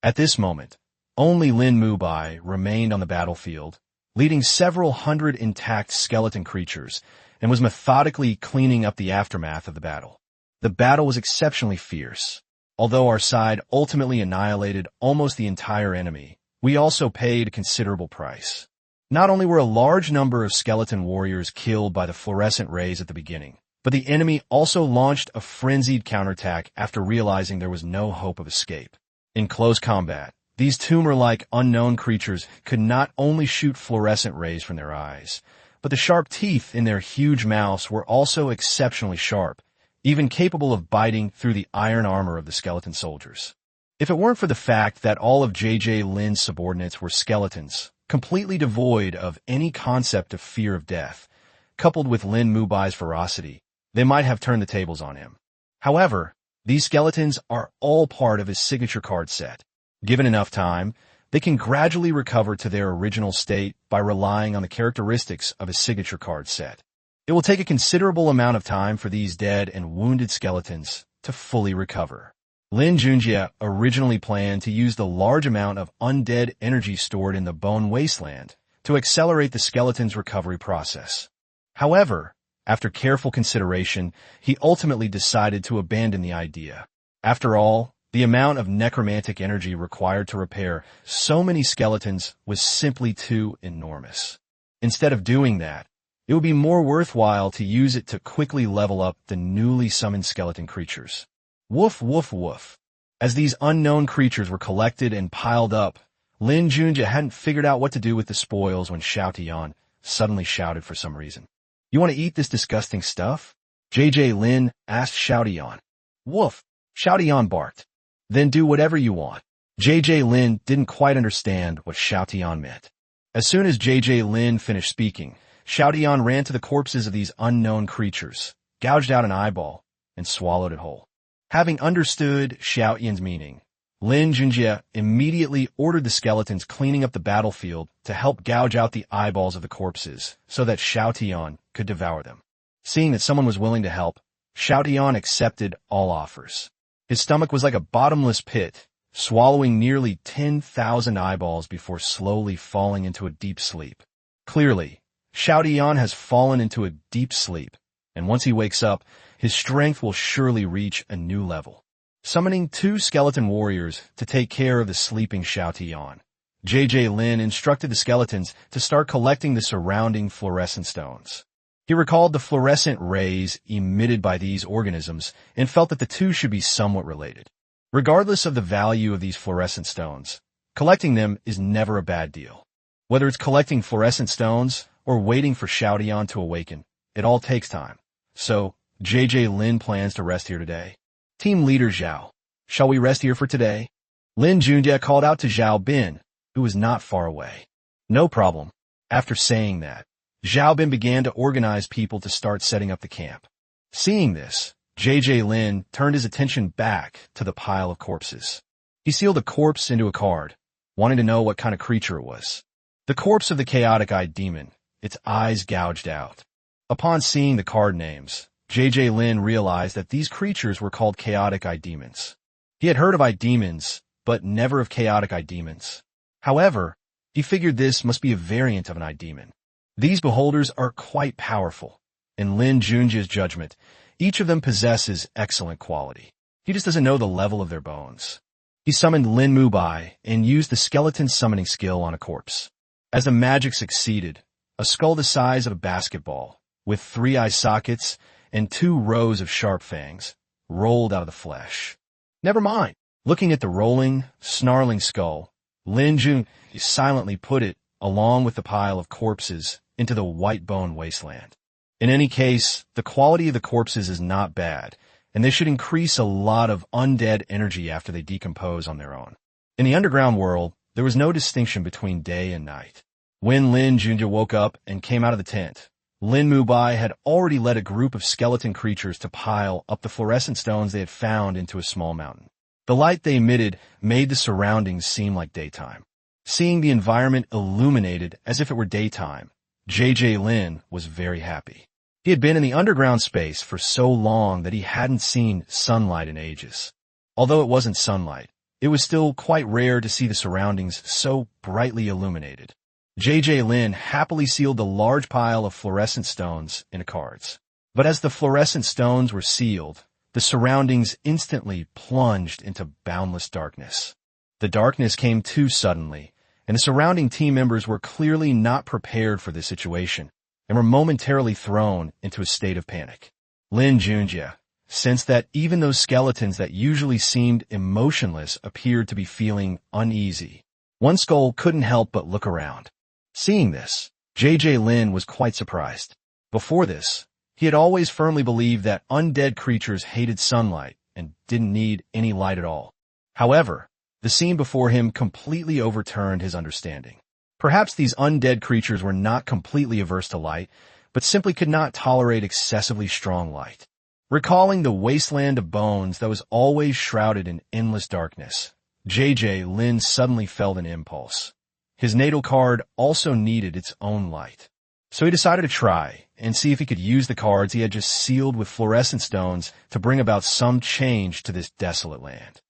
At this moment, only Lin Junjie remained on the battlefield, leading several hundred intact skeleton creatures, and was methodically cleaning up the aftermath of the battle. The battle was exceptionally fierce. Although our side ultimately annihilated almost the entire enemy, we also paid a considerable price. Not only were a large number of skeleton warriors killed by the fluorescent rays at the beginning, but the enemy also launched a frenzied counterattack after realizing there was no hope of escape. In close combat, these tumor-like unknown creatures could not only shoot fluorescent rays from their eyes, but the sharp teeth in their huge mouths were also exceptionally sharp, even capable of biting through the iron armor of the skeleton soldiers. If it weren't for the fact that all of JJ Lin's subordinates were skeletons, completely devoid of any concept of fear of death, coupled with Lin Mubai's ferocity, they might have turned the tables on him. However, these skeletons are all part of his signature card set. Given enough time, they can gradually recover to their original state by relying on the characteristics of his signature card set. It will take a considerable amount of time for these dead and wounded skeletons to fully recover. Lin Junjie originally planned to use the large amount of undead energy stored in the bone wasteland to accelerate the skeleton's recovery process. However, after careful consideration, he ultimately decided to abandon the idea. After all, the amount of necromantic energy required to repair so many skeletons was simply too enormous. Instead of doing that, it would be more worthwhile to use it to quickly level up the newly summoned skeleton creatures. Woof, woof, woof. As these unknown creatures were collected and piled up, Lin Junjie hadn't figured out what to do with the spoils when Xiao Tian suddenly shouted for some reason. "You want to eat this disgusting stuff?" JJ Lin asked Xiao Tian. "Woof," Xiao Tian barked. "Then do whatever you want." JJ Lin didn't quite understand what Xiao Tian meant. As soon as JJ Lin finished speaking, Xiao Tian ran to the corpses of these unknown creatures, gouged out an eyeball, and swallowed it whole. Having understood Xiao Tian's meaning, Lin Junjie immediately ordered the skeletons cleaning up the battlefield to help gouge out the eyeballs of the corpses so that Xiao Tian could devour them. Seeing that someone was willing to help, Xiao Tian accepted all offers. His stomach was like a bottomless pit, swallowing nearly 10,000 eyeballs before slowly falling into a deep sleep. Clearly, Xiao Tian has fallen into a deep sleep, and once he wakes up, his strength will surely reach a new level. Summoning 2 skeleton warriors to take care of the sleeping Xiao Tian, JJ Lin instructed the skeletons to start collecting the surrounding fluorescent stones. He recalled the fluorescent rays emitted by these organisms and felt that the two should be somewhat related. Regardless of the value of these fluorescent stones, collecting them is never a bad deal. Whether it's collecting fluorescent stones or waiting for Xiao Tian to awaken, it all takes time. So, JJ Lin plans to rest here today. Team leader Zhao, shall we rest here for today? Lin Junjie called out to Zhao Bin, who was not far away. No problem. After saying that, Zhao Bin began to organize people to start setting up the camp. Seeing this, JJ Lin turned his attention back to the pile of corpses. He sealed a corpse into a card, wanting to know what kind of creature it was. The corpse of the chaotic-eyed demon, its eyes gouged out. Upon seeing the card names, JJ Lin realized that these creatures were called chaotic-eyed demons. He had heard of eyed demons, but never of chaotic-eyed demons. However, he figured this must be a variant of an eyed demon. These beholders are quite powerful. In Lin Junjie's judgment, each of them possesses excellent quality. He just doesn't know the level of their bones. He summoned Lin Mubai and used the skeleton summoning skill on a corpse. As the magic succeeded, a skull the size of a basketball, with 3 eye sockets and 2 rows of sharp fangs, rolled out of the flesh. Never mind. Looking at the rolling, snarling skull, Lin Junjie silently put it, along with the pile of corpses, into the white bone wasteland. In any case, the quality of the corpses is not bad, and they should increase a lot of undead energy after they decompose on their own. In the underground world, there was no distinction between day and night. When Lin Junjie woke up and came out of the tent, Lin Mubai had already led a group of skeleton creatures to pile up the fluorescent stones they had found into a small mountain. The light they emitted made the surroundings seem like daytime. Seeing the environment illuminated as if it were daytime, JJ Lin was very happy. He had been in the underground space for so long that he hadn't seen sunlight in ages. Although it wasn't sunlight, it was still quite rare to see the surroundings so brightly illuminated. JJ Lin happily sealed the large pile of fluorescent stones in cards. But as the fluorescent stones were sealed, the surroundings instantly plunged into boundless darkness. The darkness came too suddenly, and the surrounding team members were clearly not prepared for this situation and were momentarily thrown into a state of panic. Lin Junjie sensed that even those skeletons that usually seemed emotionless appeared to be feeling uneasy. One skull couldn't help but look around. Seeing this, JJ Lin was quite surprised. Before this, he had always firmly believed that undead creatures hated sunlight and didn't need any light at all. However, the scene before him completely overturned his understanding. Perhaps these undead creatures were not completely averse to light, but simply could not tolerate excessively strong light. Recalling the wasteland of bones that was always shrouded in endless darkness, Lin suddenly felt an impulse. His natal card also needed its own light. So he decided to try and see if he could use the cards he had just sealed with fluorescent stones to bring about some change to this desolate land.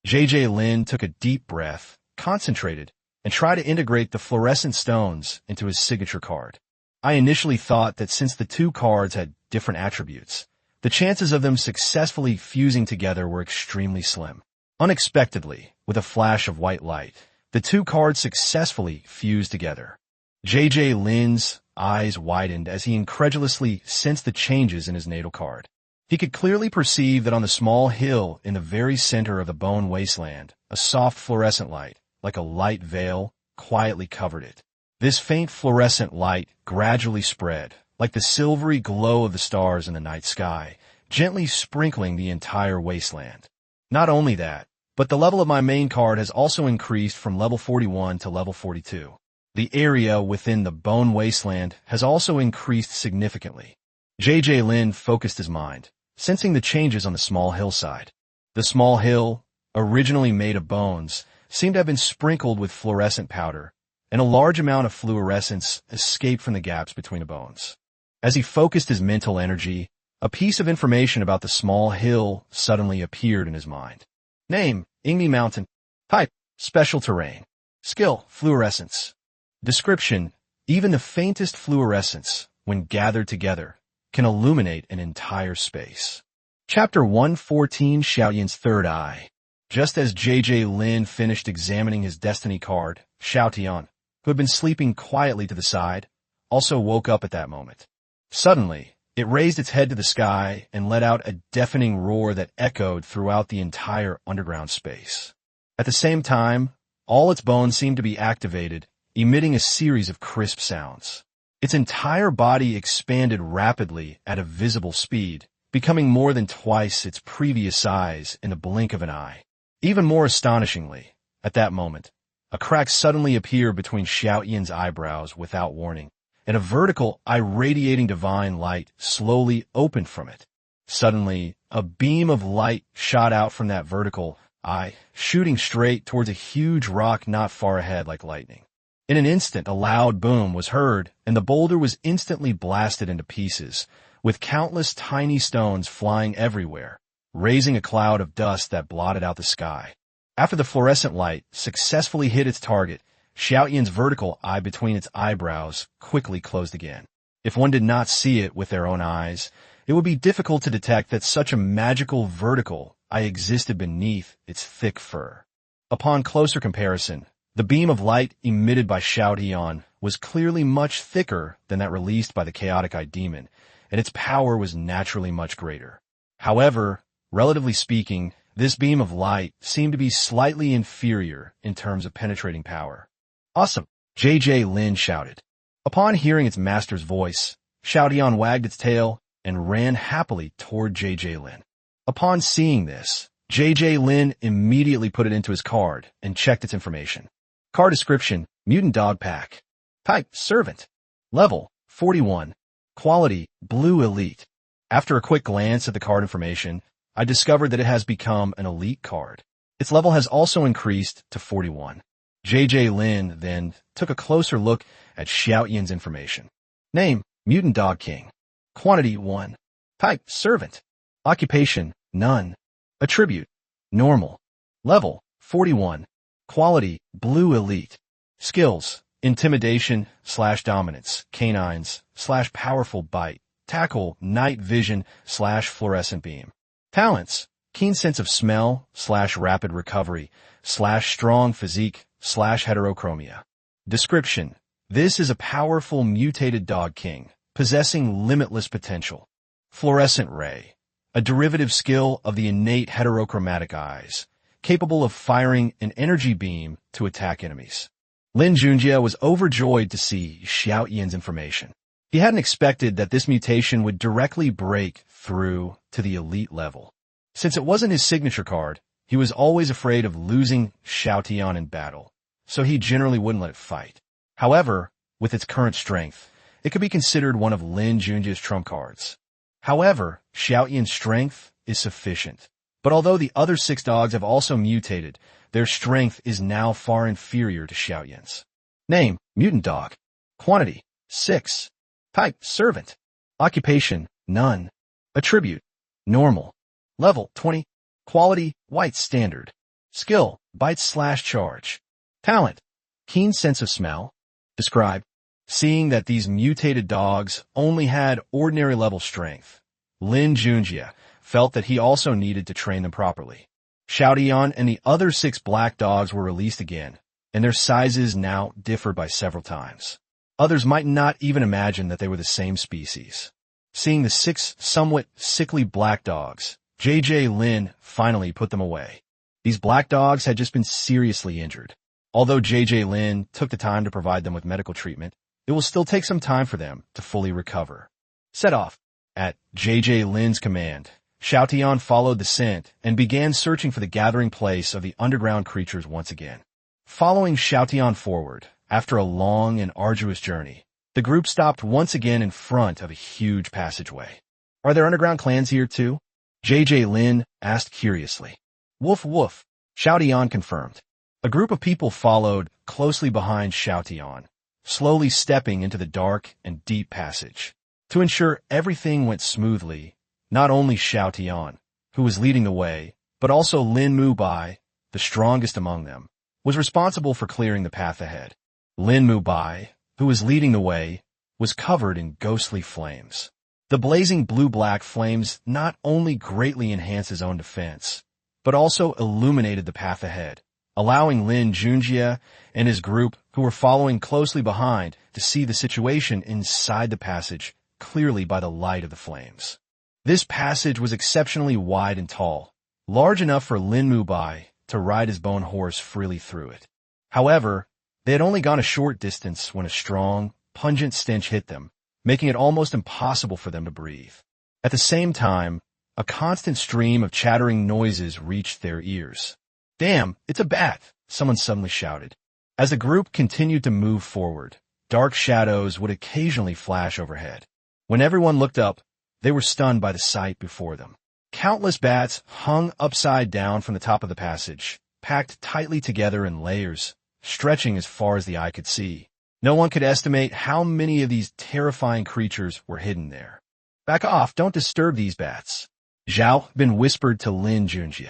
Lin took a deep breath, concentrated, and tried to integrate the fluorescent stones into his signature card. I initially thought that since the two cards had different attributes, the chances of them successfully fusing together were extremely slim. Unexpectedly, with a flash of white light, the two cards successfully fused together. Lin's eyes widened as he incredulously sensed the changes in his natal card. He could clearly perceive that on the small hill in the very center of the bone wasteland, a soft fluorescent light, like a light veil, quietly covered it. This faint fluorescent light gradually spread, like the silvery glow of the stars in the night sky, gently sprinkling the entire wasteland. Not only that, but the level of my main card has also increased from level 41 to level 42. The area within the bone wasteland has also increased significantly. Lin focused his mind, sensing the changes on the small hillside. The small hill, originally made of bones, seemed to have been sprinkled with fluorescent powder, and a large amount of fluorescence escaped from the gaps between the bones. As he focused his mental energy, a piece of information about the small hill suddenly appeared in his mind. Name, Ingmi Mountain. Type, special terrain. Skill, fluorescence. Description, even the faintest fluorescence, when gathered together, can illuminate an entire space. Chapter 114, Xiaoyan's Third Eye. Just as Lin finished examining his destiny card, Xiaotian, who had been sleeping quietly to the side, also woke up at that moment. Suddenly, it raised its head to the sky and let out a deafening roar that echoed throughout the entire underground space. At the same time, all its bones seemed to be activated, emitting a series of crisp sounds. Its entire body expanded rapidly at a visible speed, becoming more than twice its previous size in the blink of an eye. Even more astonishingly, at that moment, a crack suddenly appeared between Xiaoyan's eyebrows without warning, and a vertical, irradiating divine light slowly opened from it. Suddenly, a beam of light shot out from that vertical eye, shooting straight towards a huge rock not far ahead like lightning. In an instant, a loud boom was heard, and the boulder was instantly blasted into pieces, with countless tiny stones flying everywhere, raising a cloud of dust that blotted out the sky. After the fluorescent light successfully hit its target, Xiaoyan's vertical eye between its eyebrows quickly closed again. If one did not see it with their own eyes, it would be difficult to detect that such a magical vertical eye existed beneath its thick fur. Upon closer comparison, the beam of light emitted by Xiaotian was clearly much thicker than that released by the chaotic eye demon, and its power was naturally much greater. However, relatively speaking, this beam of light seemed to be slightly inferior in terms of penetrating power. Awesome! Lin shouted. Upon hearing its master's voice, Xiaotian wagged its tail and ran happily toward Lin. Upon seeing this, Lin immediately put it into his card and checked its information. Card description, mutant dog pack. Type, servant. Level, 41. Quality, blue elite. After a quick glance at the card information, I discovered that it has become an elite card. Its level has also increased to 41. Lin then took a closer look at Xiaoyan's information. Name, Mutant Dog King. Quantity, 1. Type, servant. Occupation, none. Attribute, normal. Level, 41. Quality, blue elite. Skills, intimidation / dominance, canines / powerful bite, tackle, night vision / fluorescent beam. Talents, keen sense of smell / rapid recovery / strong physique / heterochromia. Description, this is a powerful mutated dog king, possessing limitless potential. Fluorescent ray, a derivative skill of the innate heterochromatic eyes, capable of firing an energy beam to attack enemies. Lin Junjie was overjoyed to see Xiaoyan's information. He hadn't expected that this mutation would directly break through to the elite level. Since it wasn't his signature card, He was always afraid of losing Xiaotian in battle, so he generally wouldn't let it fight. However, with its current strength, it could be considered one of Lin Junjie's trump cards. However, Xiaotian's strength is sufficient. But although the other 6 dogs have also mutated, their strength is now far inferior to Xiaotian's. Name, mutant dog. Quantity, 6. Type, servant. Occupation, none. Attribute, normal. Level, 20. Quality, white standard. Skill, bite/charge. Talent, keen sense of smell. Describe. Seeing that these mutated dogs only had ordinary level strength, Lin Junjie felt that he also needed to train them properly. Xiaotian and the other 6 black dogs were released again, and their sizes now differed by several times. Others might not even imagine that they were the same species. Seeing the 6 somewhat sickly black dogs, JJ Lin finally put them away. These black dogs had just been seriously injured. Although JJ Lin took the time to provide them with medical treatment, it will still take some time for them to fully recover. Set off. At JJ Lin's command, Xiaotian followed the scent and began searching for the gathering place of the underground creatures once again. Following Xiaotian forward, after a long and arduous journey, the group stopped once again in front of a huge passageway. Are there underground clans here too? JJ Lin asked curiously. Woof woof, Xiaotian confirmed. A group of people followed closely behind Xiaotian, slowly stepping into the dark and deep passage. To ensure everything went smoothly, not only Xiaotian, who was leading the way, but also Lin Mubai, the strongest among them, was responsible for clearing the path ahead. Lin Mubai, who was leading the way, was covered in ghostly flames. The blazing blue-black flames not only greatly enhanced his own defense, but also illuminated the path ahead, allowing Lin Junjie and his group, who were following closely behind, to see the situation inside the passage clearly by the light of the flames. This passage was exceptionally wide and tall, large enough for Lin Mubai to ride his bone horse freely through it. However, they had only gone a short distance when a strong, pungent stench hit them, making it almost impossible for them to breathe. At the same time, a constant stream of chattering noises reached their ears. Damn, it's a bat, someone suddenly shouted. As the group continued to move forward, dark shadows would occasionally flash overhead. When everyone looked up, they were stunned by the sight before them. Countless bats hung upside down from the top of the passage, packed tightly together in layers, stretching as far as the eye could see. No one could estimate how many of these terrifying creatures were hidden there. Back off, don't disturb these bats. Zhao Bin whispered to Lin Junjie.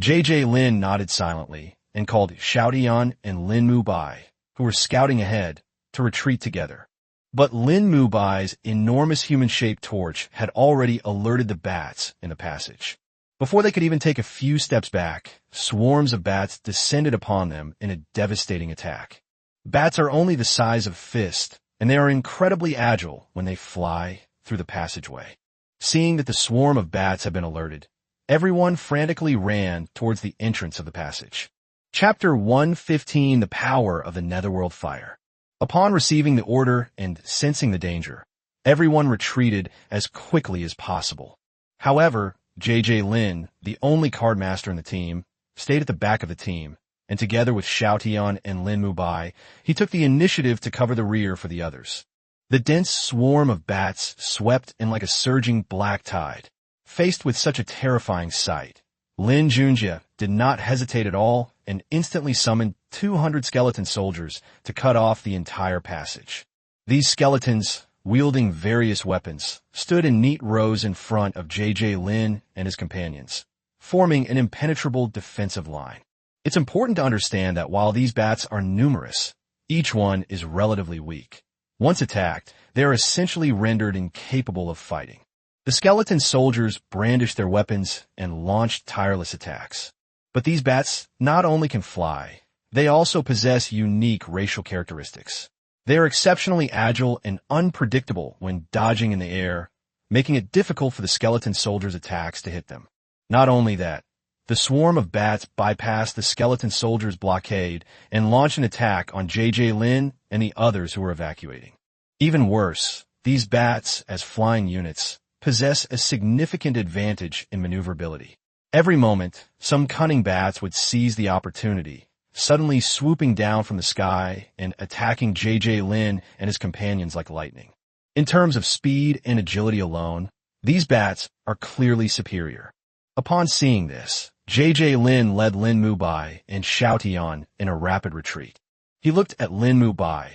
JJ Lin nodded silently and called Xiaotian and Lin Mubai, who were scouting ahead, to retreat together. But Lin Mubai's enormous human-shaped torch had already alerted the bats in the passage. Before they could even take a few steps back, swarms of bats descended upon them in a devastating attack. Bats are only the size of fists, and they are incredibly agile when they fly through the passageway. Seeing that the swarm of bats had been alerted, everyone frantically ran towards the entrance of the passage. Chapter 115, The Power of the Netherworld Fire. Upon receiving the order and sensing the danger, everyone retreated as quickly as possible. However, JJ Lin, the only cardmaster in the team, stayed at the back of the team, and together with Xiaotian and Lin Mubai, he took the initiative to cover the rear for the others. The dense swarm of bats swept in like a surging black tide. Faced with such a terrifying sight, Lin Junjie did not hesitate at all and instantly summoned 200 skeleton soldiers to cut off the entire passage. These skeletons, wielding various weapons, stood in neat rows in front of JJ Lin and his companions, forming an impenetrable defensive line. It's important to understand that while these bats are numerous, each one is relatively weak. Once attacked, they are essentially rendered incapable of fighting. The skeleton soldiers brandished their weapons and launched tireless attacks. But these bats not only can fly, they also possess unique racial characteristics. They are exceptionally agile and unpredictable when dodging in the air, making it difficult for the skeleton soldiers' attacks to hit them. Not only that, the swarm of bats bypassed the skeleton soldiers' blockade and launched an attack on JJ Lin and the others who were evacuating. Even worse, these bats, as flying units, possess a significant advantage in maneuverability. Every moment, some cunning bats would seize the opportunity, suddenly swooping down from the sky and attacking J.J. Lin and his companions like lightning. In terms of speed and agility alone, these bats are clearly superior. Upon seeing this, J.J. Lin led Lin Mubai and Xiao Tian in a rapid retreat. He looked at Lin Mubai,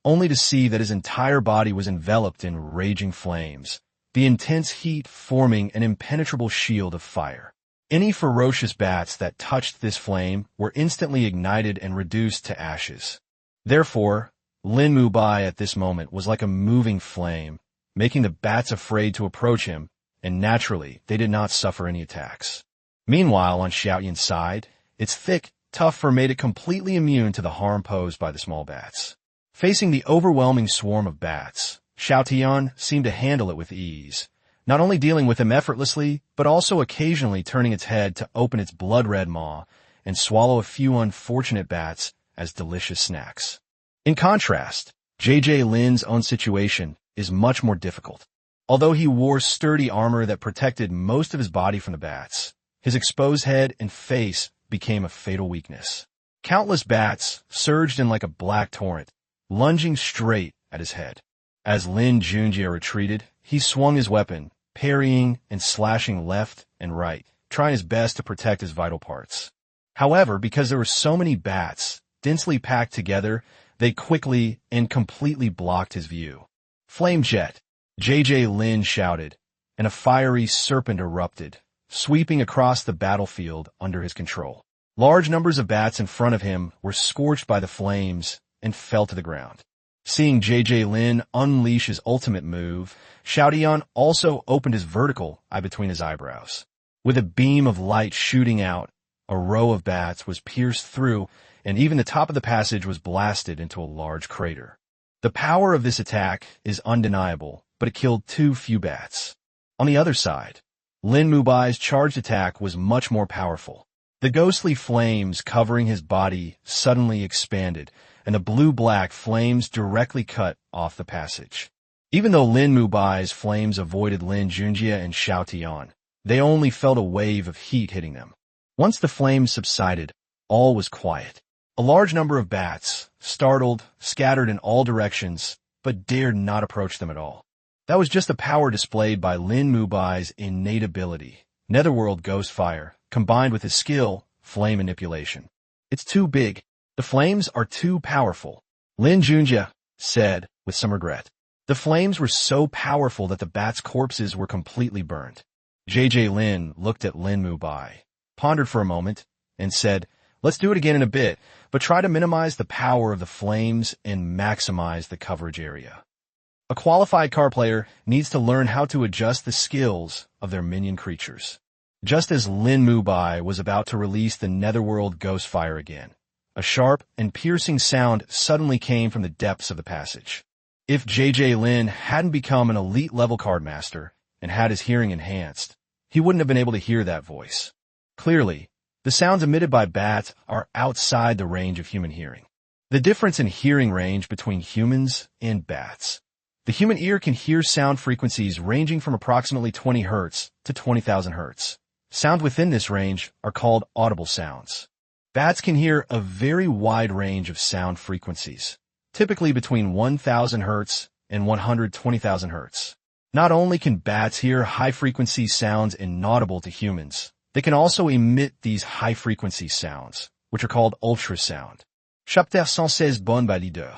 only to see that his entire body was enveloped in raging flames, the intense heat forming an impenetrable shield of fire. Any ferocious bats that touched this flame were instantly ignited and reduced to ashes. Therefore, Lin Mubai at this moment was like a moving flame, making the bats afraid to approach him, and naturally, they did not suffer any attacks. Meanwhile, on Xiaoyan's side, its thick, tough fur made it completely immune to the harm posed by the small bats. Facing the overwhelming swarm of bats, Xiao Tian seemed to handle it with ease, not only dealing with them effortlessly, but also occasionally turning its head to open its blood-red maw and swallow a few unfortunate bats as delicious snacks. In contrast, J.J. Lin's own situation is much more difficult. Although he wore sturdy armor that protected most of his body from the bats, his exposed head and face became a fatal weakness. Countless bats surged in like a black torrent, lunging straight at his head. As Lin Junjie retreated, he swung his weapon, parrying and slashing left and right, trying his best to protect his vital parts. However, because there were so many bats, densely packed together, they quickly and completely blocked his view. Flame jet, J.J. Lin shouted, and a fiery serpent erupted, sweeping across the battlefield under his control. Large numbers of bats in front of him were scorched by the flames and fell to the ground. Seeing J.J. Lin unleash his ultimate move, Xiao Tian also opened his vertical eye between his eyebrows. With a beam of light shooting out, a row of bats was pierced through, and even the top of the passage was blasted into a large crater. The power of this attack is undeniable, but it killed too few bats. On the other side, Lin Mubai's charged attack was much more powerful. The ghostly flames covering his body suddenly expanded, and the blue-black flames directly cut off the passage. Even though Lin Mubai's flames avoided Lin Junjie and Xiao Tian, they only felt a wave of heat hitting them. Once the flames subsided, all was quiet. A large number of bats, startled, scattered in all directions, but dared not approach them at all. That was just the power displayed by Lin Mubai's innate ability, netherworld ghost fire, combined with his skill, flame manipulation. It's too big. The flames are too powerful, Lin Junjie said with some regret. The flames were so powerful that the bats' corpses were completely burned. J.J. Lin looked at Lin Mubai, pondered for a moment, and said, "Let's do it again in a bit, but try to minimize the power of the flames and maximize the coverage area." A qualified card player needs to learn how to adjust the skills of their minion creatures. Just as Lin Mubai was about to release the netherworld ghost fire again, a sharp and piercing sound suddenly came from the depths of the passage. If J.J. Lin hadn't become an elite-level card master and had his hearing enhanced, he wouldn't have been able to hear that voice. Clearly, the sounds emitted by bats are outside the range of human hearing. The difference in hearing range between humans and bats. The human ear can hear sound frequencies ranging from approximately 20 Hz to 20,000 Hz. Sound within this range are called audible sounds. Bats can hear a very wide range of sound frequencies, typically between 1,000 Hz and 120,000 Hz. Not only can bats hear high-frequency sounds inaudible to humans, they can also emit these high-frequency sounds, which are called ultrasound. Chapter 116 Bon by leader.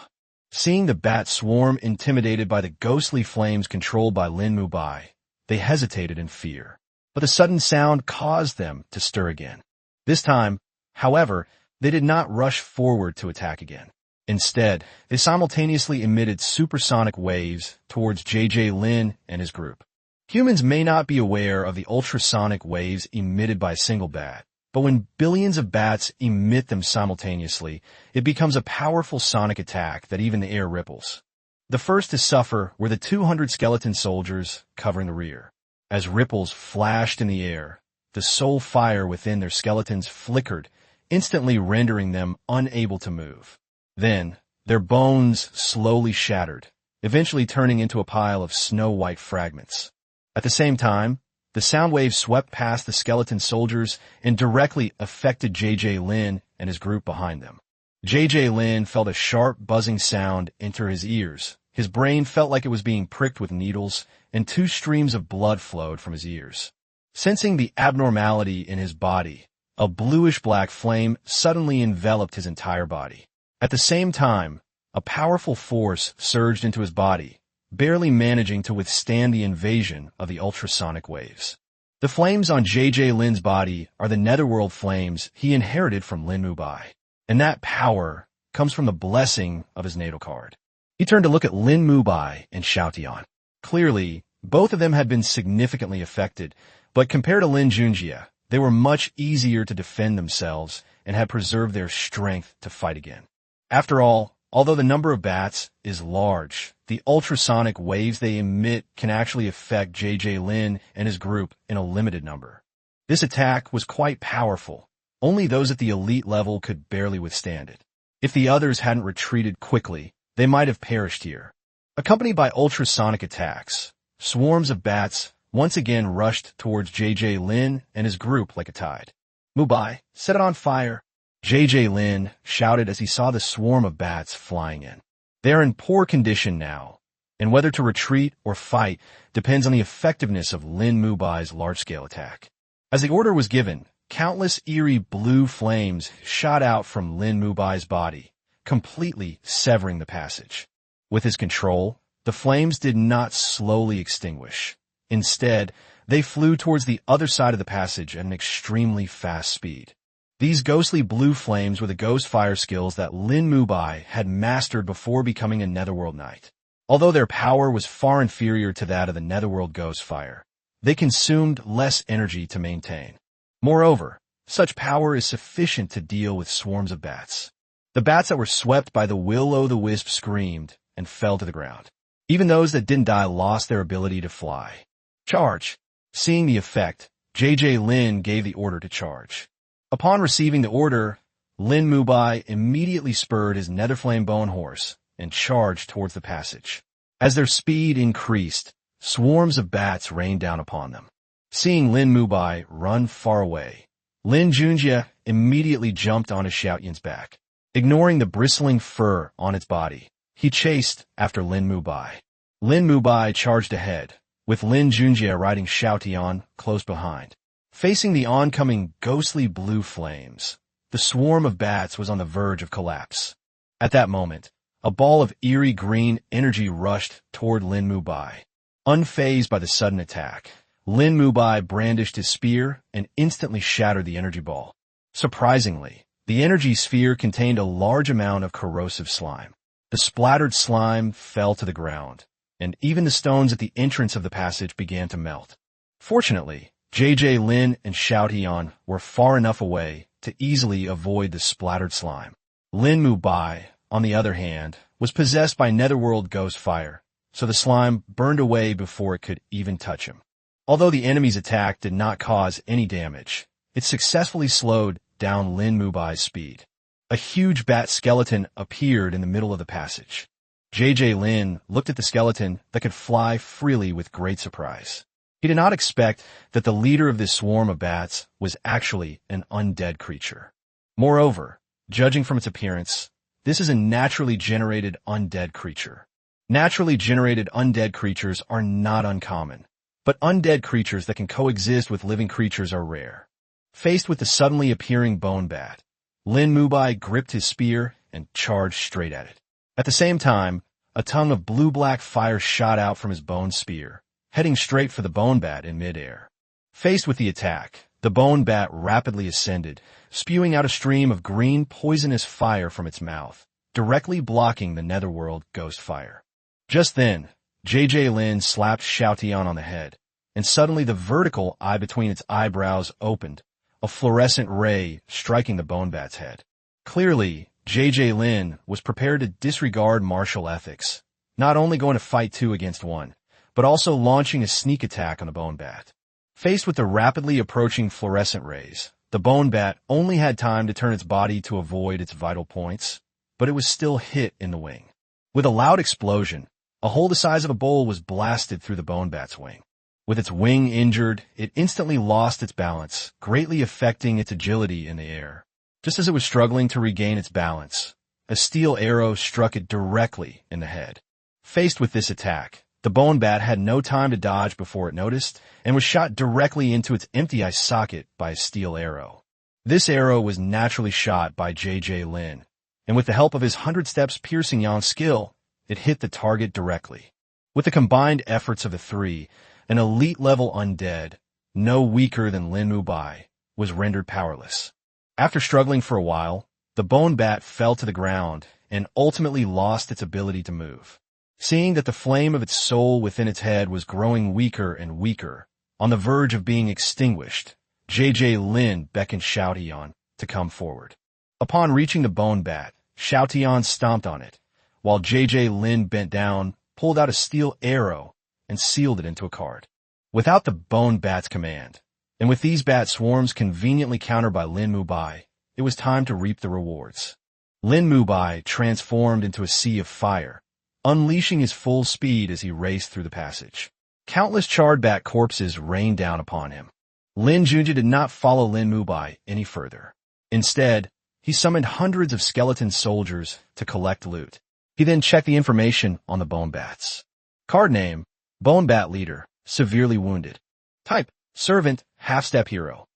Seeing the bat swarm intimidated by the ghostly flames controlled by Lin Mubai, they hesitated in fear. But the sudden sound caused them to stir again. This time, however, they did not rush forward to attack again. Instead, they simultaneously emitted supersonic waves towards J.J. Lin and his group. Humans may not be aware of the ultrasonic waves emitted by a single bat, but when billions of bats emit them simultaneously, it becomes a powerful sonic attack that even the air ripples. The first to suffer were the 200 skeleton soldiers covering the rear. As ripples flashed in the air, the soul fire within their skeletons flickered, instantly rendering them unable to move. Then, their bones slowly shattered, eventually turning into a pile of snow-white fragments. At the same time, The sound wave swept past the skeleton soldiers and directly affected J.J. Lin and his group behind them. J.J. Lin felt a sharp, buzzing sound enter his ears. His brain felt like it was being pricked with needles, and 2 streams of blood flowed from his ears. Sensing the abnormality in his body, a bluish-black flame suddenly enveloped his entire body. At the same time, a powerful force surged into his body, barely managing to withstand the invasion of the ultrasonic waves. The flames on J.J. Lin's body are the netherworld flames he inherited from Lin Junjie, and that power comes from the blessing of his natal card. He turned to look at Lin Junjie and Xiao Tian. Clearly, both of them had been significantly affected, but compared to Lin Junjie, they were much easier to defend themselves and had preserved their strength to fight again. After all, although the number of bats is large, the ultrasonic waves they emit can actually affect J.J. Lin and his group in a limited number. This attack was quite powerful. Only those at the elite level could barely withstand it. If the others hadn't retreated quickly, they might have perished here. Accompanied by ultrasonic attacks, swarms of bats once again rushed towards J.J. Lin and his group like a tide. "Mubai, set it on fire!" J.J. Lin shouted as he saw the swarm of bats flying in. They are in poor condition now, and whether to retreat or fight depends on the effectiveness of Lin Mubai's large-scale attack. As the order was given, countless eerie blue flames shot out from Lin Mubai's body, completely severing the passage. With his control, the flames did not slowly extinguish. Instead, they flew towards the other side of the passage at an extremely fast speed. These ghostly blue flames were the ghost fire skills that Lin Junjie had mastered before becoming a Netherworld Knight. Although their power was far inferior to that of the Netherworld ghost fire, they consumed less energy to maintain. Moreover, such power is sufficient to deal with swarms of bats. The bats that were swept by the will-o'-the-wisp screamed and fell to the ground. Even those that didn't die lost their ability to fly. "Charge!" Seeing the effect, J.J. Lin gave the order to charge. Upon receiving the order, Lin Junjie immediately spurred his Netherflame Bone Horse and charged towards the passage. As their speed increased, swarms of bats rained down upon them. Seeing Lin Junjie run far away, Lin Junjie immediately jumped on his Xiaotian's back. Ignoring the bristling fur on its body, he chased after Lin Junjie. Lin Junjie charged ahead, with Lin Junjie riding Xiao Tian close behind. Facing the oncoming ghostly blue flames, the swarm of bats was on the verge of collapse. At that moment, a ball of eerie green energy rushed toward Lin Junjie. Unfazed by the sudden attack, Lin Junjie brandished his spear and instantly shattered the energy ball. Surprisingly, the energy sphere contained a large amount of corrosive slime. The splattered slime fell to the ground, and even the stones at the entrance of the passage began to melt. Fortunately, J.J. Lin and Xiao Tian were far enough away to easily avoid the splattered slime. Lin Junjie, on the other hand, was possessed by Netherworld ghost fire, so the slime burned away before it could even touch him. Although the enemy's attack did not cause any damage, it successfully slowed down Lin Junjie's speed. A huge bat skeleton appeared in the middle of the passage. J.J. Lin looked at the skeleton that could fly freely with great surprise. He did not expect that the leader of this swarm of bats was actually an undead creature. Moreover, judging from its appearance, this is a naturally generated undead creature. Naturally generated undead creatures are not uncommon, but undead creatures that can coexist with living creatures are rare. Faced with the suddenly appearing bone bat, Lin Junjie gripped his spear and charged straight at it. At the same time, a tongue of blue-black fire shot out from his bone spear, heading straight for the bone bat in midair. Faced with the attack, the bone bat rapidly ascended, spewing out a stream of green poisonous fire from its mouth, directly blocking the Netherworld ghost fire. Just then, J.J. Lin slapped Xiao Tian on the head, and suddenly the vertical eye between its eyebrows opened, a fluorescent ray striking the bone bat's head. Clearly, J.J. Lin was prepared to disregard martial ethics, not only going to fight 2 against 1, but also launching a sneak attack on the bone bat. Faced with the rapidly approaching fluorescent rays, the bone bat only had time to turn its body to avoid its vital points, but it was still hit in the wing. With a loud explosion, a hole the size of a bowl was blasted through the bone bat's wing. With its wing injured, it instantly lost its balance, greatly affecting its agility in the air. Just as it was struggling to regain its balance, a steel arrow struck it directly in the head. Faced with this attack, the bone bat had no time to dodge before it noticed and was shot directly into its empty eye socket by a steel arrow. This arrow was naturally shot by J.J. Lin, and with the help of his 100 steps piercing yang skill, it hit the target directly. With the combined efforts of the three, an elite-level undead, no weaker than Lin Junjie, was rendered powerless. After struggling for a while, the bone bat fell to the ground and ultimately lost its ability to move. Seeing that the flame of its soul within its head was growing weaker and weaker, on the verge of being extinguished, J.J. Lin beckoned Xiao Tian to come forward. Upon reaching the bone bat, Xiao Tian stomped on it, while J.J. Lin bent down, pulled out a steel arrow, and sealed it into a card. Without the bone bat's command, and with these bat swarms conveniently countered by Lin Junjie, it was time to reap the rewards. Lin Junjie transformed into a sea of fire, unleashing his full speed as he raced through the passage. Countless charred bat corpses rained down upon him. Lin Junjie did not follow Lin Junjie any further. Instead, he summoned hundreds of skeleton soldiers to collect loot. He then checked the information on the bone bats. Card name, Bone Bat Leader, severely wounded. Type, Servant, half-step hero.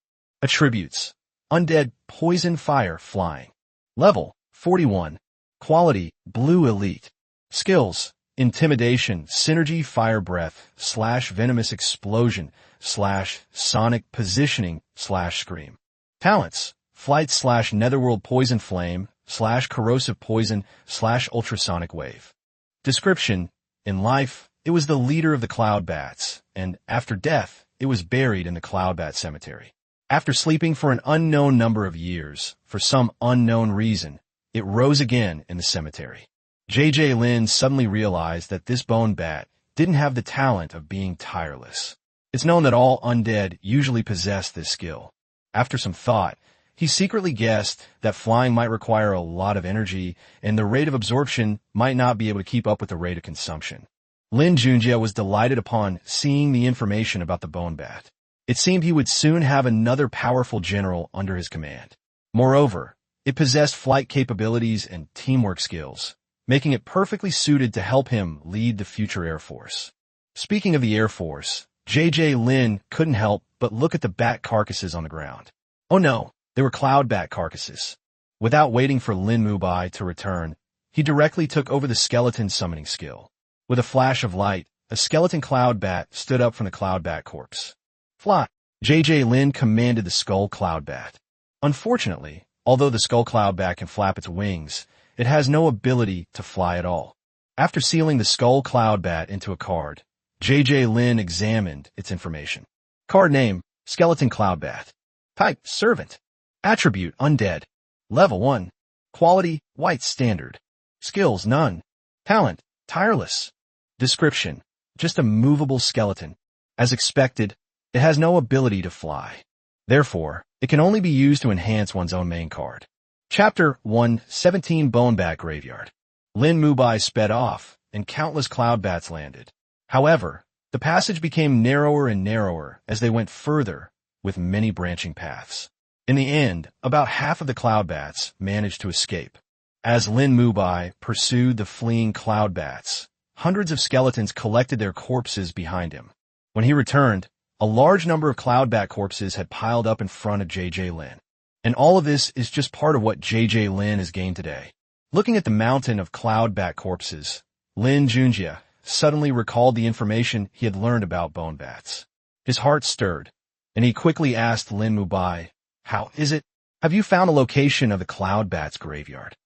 Attributes, Undead, Poison, Fire, Flying. Level, 41. Quality, Blue Elite. Skills, Intimidation, Synergy, Fire Breath, / Venomous Explosion, / Sonic Positioning, / Scream. Talents, Flight / Netherworld Poison Flame, / Corrosive Poison, / Ultrasonic Wave. Description, in life, it was the leader of the Cloud Bats, and after death, it was buried in the Cloud Bat Cemetery. After sleeping for an unknown number of years, for some unknown reason, it rose again in the cemetery. J.J. Lin suddenly realized that this bone bat didn't have the talent of being tireless. It's known that all undead usually possess this skill. After some thought, he secretly guessed that flying might require a lot of energy, and the rate of absorption might not be able to keep up with the rate of consumption. Lin Junjie was delighted upon seeing the information about the bone bat. It seemed he would soon have another powerful general under his command. Moreover, it possessed flight capabilities and teamwork skills, making it perfectly suited to help him lead the future Air Force. Speaking of the Air Force, J.J. Lin couldn't help but look at the bat carcasses on the ground. Oh no, they were cloud bat carcasses. Without waiting for Lin Junjie to return, he directly took over the skeleton summoning skill. With a flash of light, a skeleton cloud bat stood up from the cloud bat corpse. Fly! J.J. Lin commanded the skull cloud bat. Unfortunately, although the skull cloud bat can flap its wings, it has no ability to fly at all. After sealing the skull cloud bat into a card, J.J. Lin examined its information. Card name, Skeleton Cloud Bat. Type, Servant. Attribute, Undead. Level 1. Quality, White Standard. Skills, none. Talent, Tireless. Description, just a movable skeleton. As expected, it has no ability to fly. Therefore, it can only be used to enhance one's own main card. Chapter 1, 17 Bone Bat Graveyard. Lin Junjie sped off, and countless cloud bats landed. However, the passage became narrower and narrower as they went further, with many branching paths. In the end, about half of the cloud bats managed to escape. As Lin Junjie pursued the fleeing cloud bats, hundreds of skeletons collected their corpses behind him. When he returned, a large number of cloud bat corpses had piled up in front of J.J. Lin. And all of this is just part of what J.J. Lin has gained today. Looking at the mountain of cloud bat corpses, Lin Junjie suddenly recalled the information he had learned about bone bats. His heart stirred, and he quickly asked Lin Junjie, "How is it? Have you found the location of the cloud bat's graveyard?"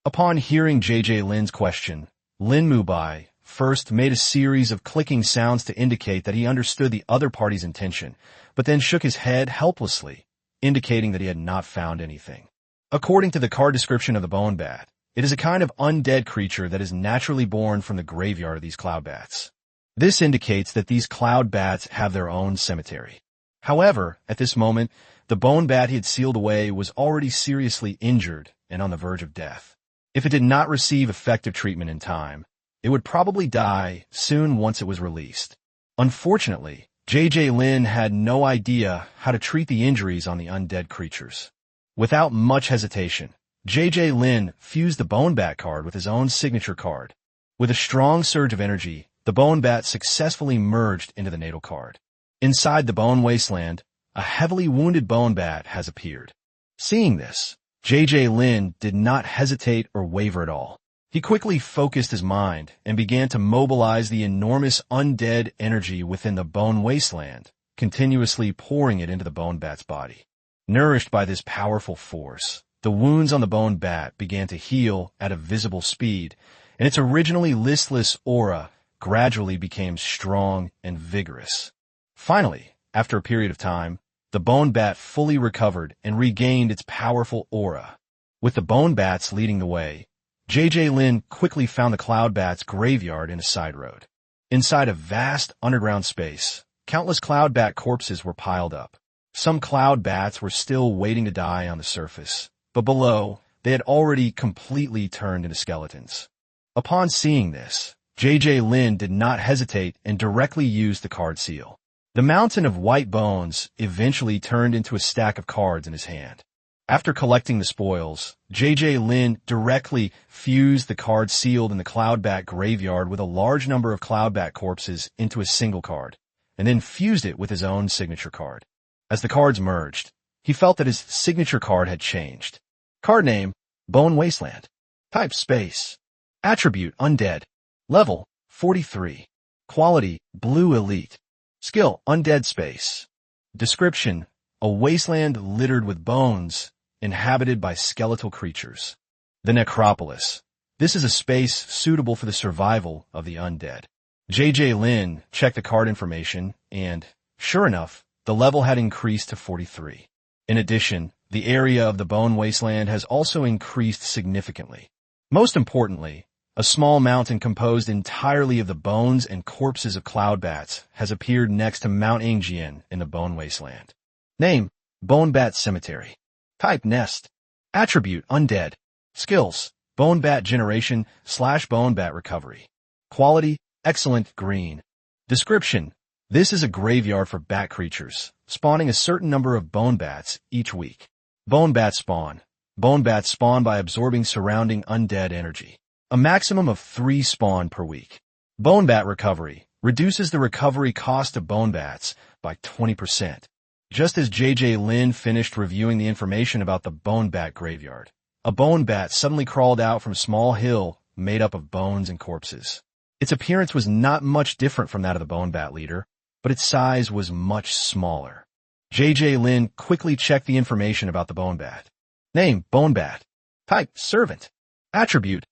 Upon hearing J.J. Lin's question, Lin Junjie first made a series of clicking sounds to indicate that he understood the other party's intention, but then shook his head helplessly, indicating that he had not found anything. According to the card description of the bone bat, it is a kind of undead creature that is naturally born from the graveyard of these cloud bats. This indicates that these cloud bats have their own cemetery. However, at this moment, the bone bat he had sealed away was already seriously injured and on the verge of death. If it did not receive effective treatment in time, it would probably die soon once it was released. Unfortunately, JJ Lin had no idea how to treat the injuries on the undead creatures. Without much hesitation, JJ Lin fused the Bone Bat card with his own signature card. With a strong surge of energy, the Bone Bat successfully merged into the natal card. Inside the Bone Wasteland, a heavily wounded Bone Bat has appeared. Seeing this, JJ Lin did not hesitate or waver at all. He quickly focused his mind and began to mobilize the enormous undead energy within the Bone Wasteland, continuously pouring it into the Bone Bat's body. Nourished by this powerful force, the wounds on the Bone Bat began to heal at a visible speed, and its originally listless aura gradually became strong and vigorous. Finally, after a period of time, the Bone Bat fully recovered and regained its powerful aura. With the Bone Bats leading the way, JJ Lin quickly found the Cloud Bat's graveyard in a side road. Inside a vast underground space, countless Cloud Bat corpses were piled up. Some Cloud Bats were still waiting to die on the surface, but below, they had already completely turned into skeletons. Upon seeing this, JJ Lin did not hesitate and directly used the card seal. The mountain of white bones eventually turned into a stack of cards in his hand. After collecting the spoils, JJ Lin directly fused the card sealed in the Cloud Bat graveyard with a large number of Cloud Bat corpses into a single card, and then fused it with his own signature card. As the cards merged, he felt that his signature card had changed. Card name, Bone Wasteland. Type, space. Attribute, Undead. Level, 43. Quality, Blue Elite. Skill, Undead space. Description, a wasteland littered with bones, inhabited by skeletal creatures. The Necropolis. This is a space suitable for the survival of the undead. JJ Lin checked the card information and, sure enough, the level had increased to 43. In addition, the area of the Bone Wasteland has also increased significantly. Most importantly, a small mountain composed entirely of the bones and corpses of Cloud Bats has appeared next to Mount Ingjian in the Bone Wasteland. Name, Bone Bat Cemetery. Type, Nest. Attribute, Undead. Skills, Bone Bat Generation / Bone Bat Recovery. Quality, Excellent, Green. Description, this is a graveyard for bat creatures, spawning a certain number of Bone Bats each week. Bone Bat Spawn. Bone Bats spawn by absorbing surrounding undead energy. A maximum of 3 spawn per week. Bone Bat Recovery reduces the recovery cost of Bone Bats by 20%. Just as JJ Lin finished reviewing the information about the Bone Bat graveyard, a Bone Bat suddenly crawled out from a small hill made up of bones and corpses. Its appearance was not much different from that of the Bone Bat leader, but its size was much smaller. JJ Lin quickly checked the information about the Bone Bat. Name, Bone Bat. Type, Servant. Attribute,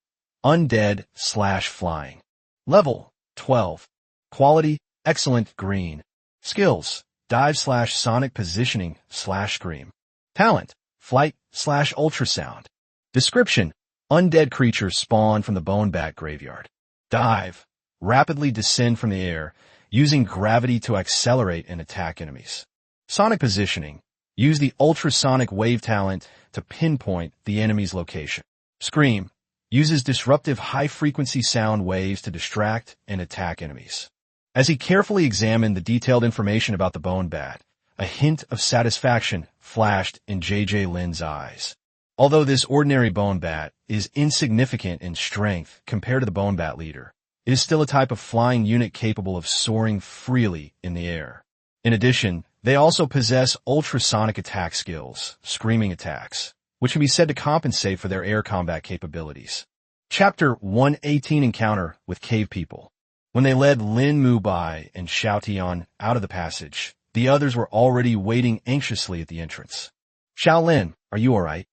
Undead / Flying. Level, 12. Quality, Excellent, Green. Skills, Dive / Sonic Positioning / Scream. Talent, Flight / Ultrasound. Description, undead creatures spawn from the Bone Bat graveyard. Dive, rapidly descend from the air, using gravity to accelerate and attack enemies. Sonic Positioning, use the ultrasonic wave talent to pinpoint the enemy's location. Scream, uses disruptive high-frequency sound waves to distract and attack enemies. As he carefully examined the detailed information about the Bone Bat, a hint of satisfaction flashed in JJ Lin's eyes. Although this ordinary Bone Bat is insignificant in strength compared to the Bone Bat leader, it is still a type of flying unit capable of soaring freely in the air. In addition, they also possess ultrasonic attack skills, screaming attacks, which can be said to compensate for their air combat capabilities. Chapter 118 Encounter with Cave People. When they led Lin Mu Bai and Xiao Tian out of the passage, the others were already waiting anxiously at the entrance. Xiao Lin, are you alright?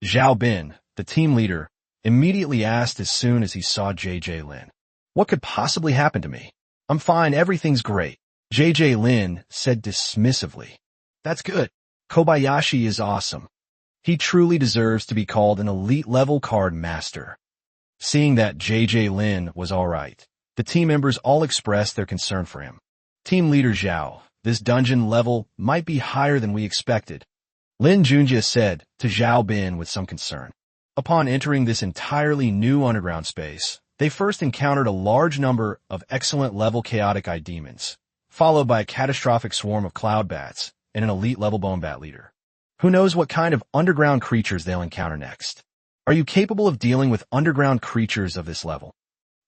Zhao Bin, the team leader, immediately asked as soon as he saw JJ Lin. What could possibly happen to me? I'm fine, everything's great. JJ Lin said dismissively. That's good. Kobayashi is awesome. He truly deserves to be called an elite-level card master. Seeing that JJ Lin was alright, the team members all expressed their concern for him. Team leader Zhao, this dungeon level might be higher than we expected. Lin Junjie said to Zhao Bin with some concern. Upon entering this entirely new underground space, they first encountered a large number of excellent level chaotic eye demons, followed by a catastrophic swarm of cloud bats and an elite-level bone bat leader. Who knows what kind of underground creatures they'll encounter next? Are you capable of dealing with underground creatures of this level?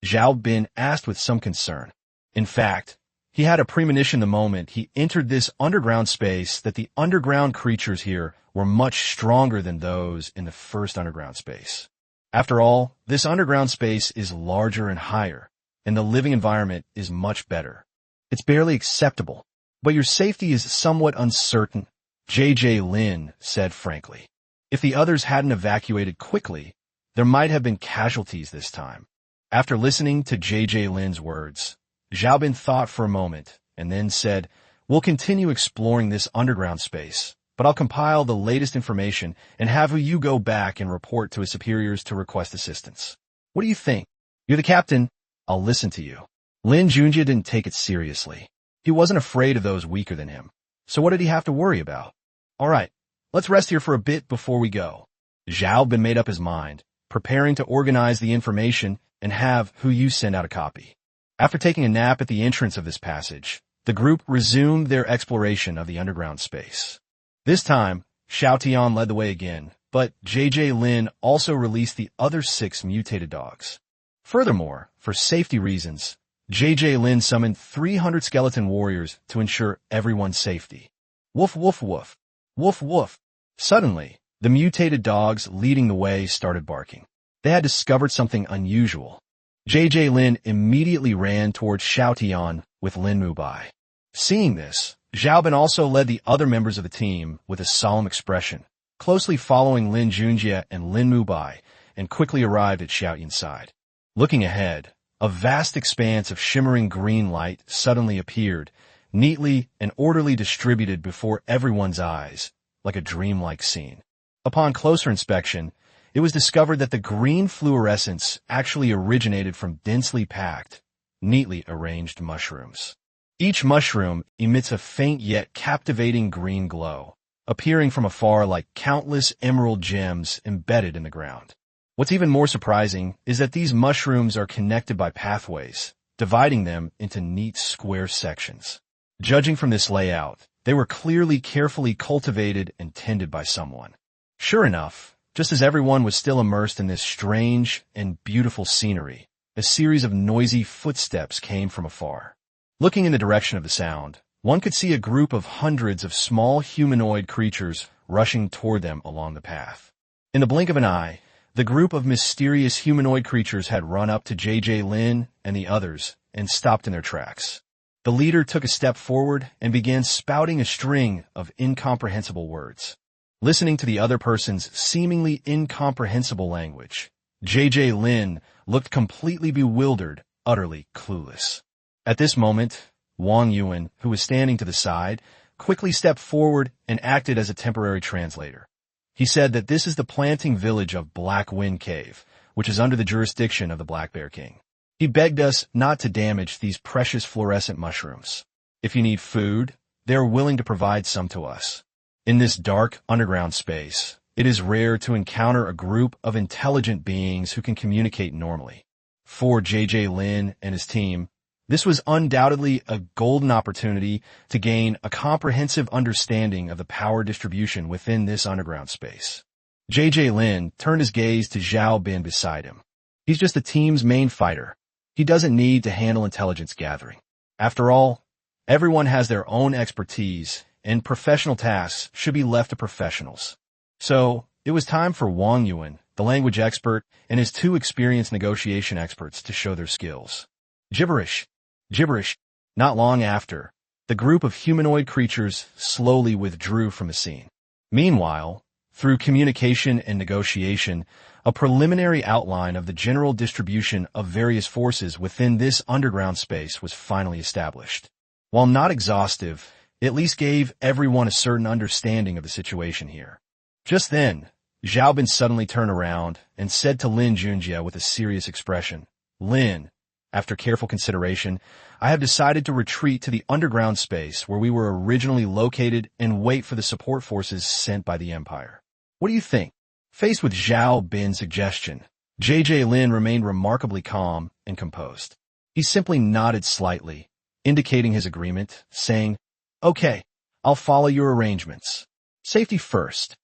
Zhao Bin asked with some concern. In fact, he had a premonition the moment he entered this underground space that the underground creatures here were much stronger than those in the first underground space. After all, this underground space is larger and higher, and the living environment is much better. It's barely acceptable, but your safety is somewhat uncertain, JJ Lin said frankly. If the others hadn't evacuated quickly, there might have been casualties this time. After listening to JJ Lin's words, Zhao Bin thought for a moment and then said, "We'll continue exploring this underground space, but I'll compile the latest information and have you go back and report to his superiors to request assistance. What do you think? You're the captain. I'll listen to you." Lin Junjie didn't take it seriously. He wasn't afraid of those weaker than him. So what did he have to worry about? All right, let's rest here for a bit before we go. Zhao Bin made up his mind, preparing to organize the information and have Hu Yu send out a copy. After taking a nap at the entrance of this passage, the group resumed their exploration of the underground space. This time, Xiao Tian led the way again, but JJ Lin also released the other 6 mutated dogs. Furthermore, for safety reasons, JJ Lin summoned 300 skeleton warriors to ensure everyone's safety. Woof woof woof. Woof woof. Suddenly, the mutated dogs leading the way started barking. They had discovered something unusual. JJ Lin immediately ran towards Xiao Tian with Lin Mubai. Seeing this, Zhao Bin also led the other members of the team with a solemn expression, closely following Lin Junjie and Lin Mubai, and quickly arrived at Xiao Yin's side. Looking ahead, a vast expanse of shimmering green light suddenly appeared, neatly and orderly distributed before everyone's eyes, like a dreamlike scene. Upon closer inspection, it was discovered that the green fluorescence actually originated from densely packed, neatly arranged mushrooms. Each mushroom emits a faint yet captivating green glow, appearing from afar like countless emerald gems embedded in the ground. What's even more surprising is that these mushrooms are connected by pathways, dividing them into neat square sections. Judging from this layout, they were clearly carefully cultivated and tended by someone. Sure enough, just as everyone was still immersed in this strange and beautiful scenery, a series of noisy footsteps came from afar. Looking in the direction of the sound, one could see a group of hundreds of small humanoid creatures rushing toward them along the path. In the blink of an eye, the group of mysterious humanoid creatures had run up to JJ Lin and the others and stopped in their tracks. The leader took a step forward and began spouting a string of incomprehensible words. Listening to the other person's seemingly incomprehensible language, JJ Lin looked completely bewildered, utterly clueless. At this moment, Wang Yuan, who was standing to the side, quickly stepped forward and acted as a temporary translator. He said that this is the planting village of Black Wind Cave, which is under the jurisdiction of the Black Bear King. He begged us not to damage these precious fluorescent mushrooms. If you need food, they are willing to provide some to us. In this dark underground space, it is rare to encounter a group of intelligent beings who can communicate normally. For JJ Lin and his team, this was undoubtedly a golden opportunity to gain a comprehensive understanding of the power distribution within this underground space. JJ Lin turned his gaze to Zhao Bin beside him. He's just the team's main fighter. He doesn't need to handle intelligence gathering. After all, everyone has their own expertise, and professional tasks should be left to professionals. So, it was time for Wang Yuan, the language expert, and his 2 experienced negotiation experts to show their skills. Gibberish. Gibberish. Not long after, the group of humanoid creatures slowly withdrew from the scene. Meanwhile, through communication and negotiation, a preliminary outline of the general distribution of various forces within this underground space was finally established. While not exhaustive, it at least gave everyone a certain understanding of the situation here. Just then, Zhao Bin suddenly turned around and said to Lin Junjie with a serious expression, "Lin, after careful consideration, I have decided to retreat to the underground space where we were originally located and wait for the support forces sent by the Empire. What do you think?" Faced with Zhao Bin's suggestion, JJ Lin remained remarkably calm and composed. He simply nodded slightly, indicating his agreement, saying, "Okay, I'll follow your arrangements. Safety first."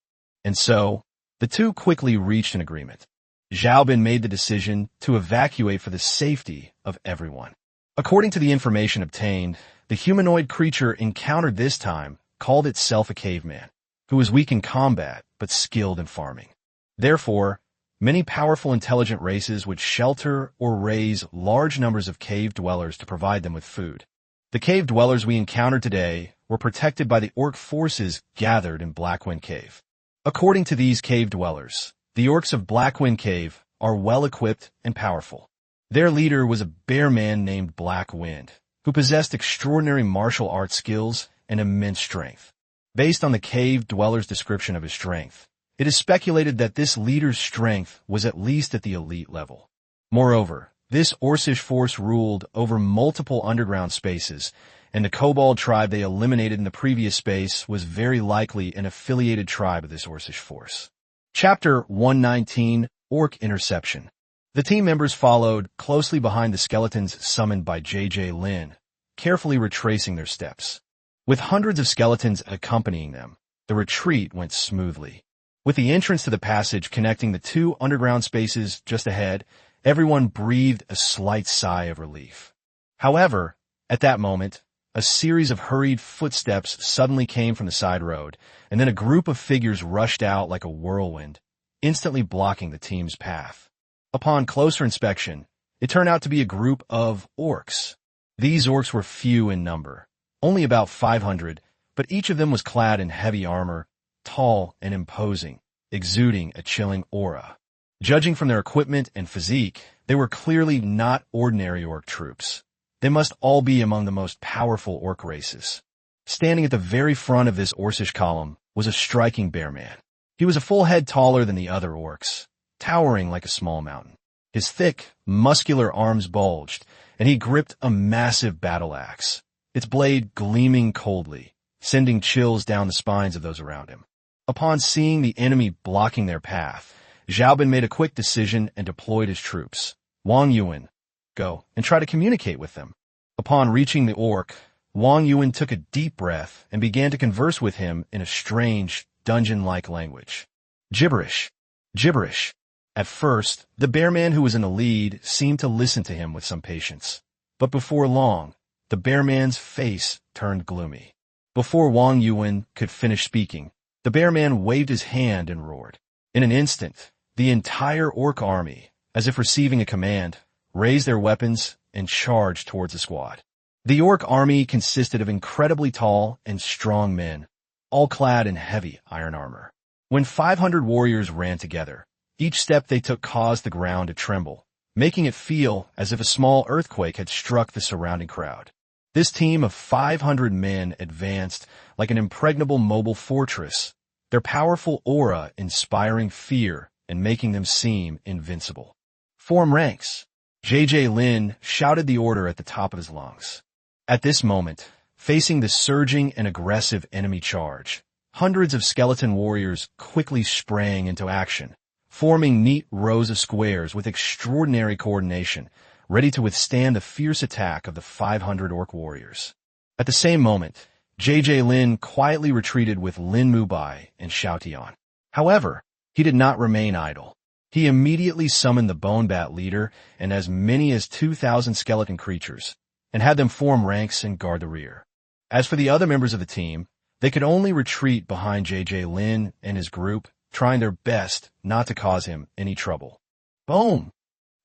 And so, the two quickly reached an agreement. Xiaobin made the decision to evacuate for the safety of everyone. According to the information obtained, the humanoid creature encountered this time called itself a caveman, who was weak in combat but skilled in farming. Therefore, many powerful intelligent races would shelter or raise large numbers of cave dwellers to provide them with food. The cave dwellers we encountered today were protected by the orc forces gathered in Blackwind Cave. According to these cave dwellers, the orcs of Blackwind Cave are well-equipped and powerful. Their leader was a bear man named Black Wind, who possessed extraordinary martial arts skills and immense strength. Based on the cave dweller's description of his strength, it is speculated that this leader's strength was at least at the elite level. Moreover, this Orcish force ruled over multiple underground spaces, and the kobold tribe they eliminated in the previous space was very likely an affiliated tribe of this Orcish force. Chapter 119, Orc Interception. The team members followed closely behind the skeletons summoned by JJ Lin, carefully retracing their steps. With hundreds of skeletons accompanying them, the retreat went smoothly. With the entrance to the passage connecting the two underground spaces just ahead, everyone breathed a slight sigh of relief. However, at that moment, a series of hurried footsteps suddenly came from the side road, and then a group of figures rushed out like a whirlwind, instantly blocking the team's path. Upon closer inspection, it turned out to be a group of orcs. These orcs were few in number, only about 500, but each of them was clad in heavy armor, tall and imposing, exuding a chilling aura. Judging from their equipment and physique, they were clearly not ordinary orc troops. They must all be among the most powerful orc races. Standing at the very front of this Orcish column was a striking bear man. He was a full head taller than the other orcs, towering like a small mountain. His thick, muscular arms bulged, and he gripped a massive battle axe, its blade gleaming coldly, sending chills down the spines of those around him. Upon seeing the enemy blocking their path, Xiaobin made a quick decision and deployed his troops. Wang Yuan, go and try to communicate with them. Upon reaching the orc, Wang Yuan took a deep breath and began to converse with him in a strange, dungeon-like language. Gibberish. Gibberish. At first, the bear man who was in the lead seemed to listen to him with some patience. But before long, the bear man's face turned gloomy. Before Wang Yuan could finish speaking, the bear man waved his hand and roared. In an instant, the entire orc army, as if receiving a command, raised their weapons and charged towards the squad. The orc army consisted of incredibly tall and strong men, all clad in heavy iron armor. When 500 warriors ran together, each step they took caused the ground to tremble, making it feel as if a small earthquake had struck the surrounding crowd. This team of 500 men advanced like an impregnable mobile fortress, their powerful aura inspiring fear and making them seem invincible. Form ranks. JJ Lin shouted the order at the top of his lungs. At this moment, facing the surging and aggressive enemy charge, hundreds of skeleton warriors quickly sprang into action, forming neat rows of squares with extraordinary coordination, ready to withstand the fierce attack of the 500 orc warriors. At the same moment, JJ Lin quietly retreated with Lin Mubai and Xiao Tian. However, he did not remain idle. He immediately summoned the Bone Bat leader and as many as 2,000 skeleton creatures, and had them form ranks and guard the rear. As for the other members of the team, they could only retreat behind JJ Lin and his group, trying their best not to cause him any trouble. Boom!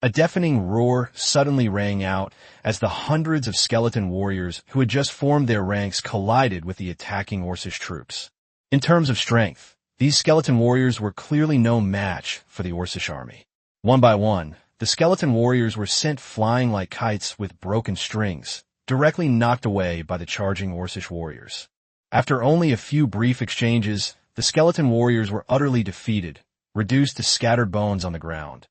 A deafening roar suddenly rang out as the hundreds of skeleton warriors who had just formed their ranks collided with the attacking Orcish troops. In terms of strength, these skeleton warriors were clearly no match for the Orcish army. One by one, the skeleton warriors were sent flying like kites with broken strings, directly knocked away by the charging Orcish warriors. After only a few brief exchanges, the skeleton warriors were utterly defeated, reduced to scattered bones on the ground.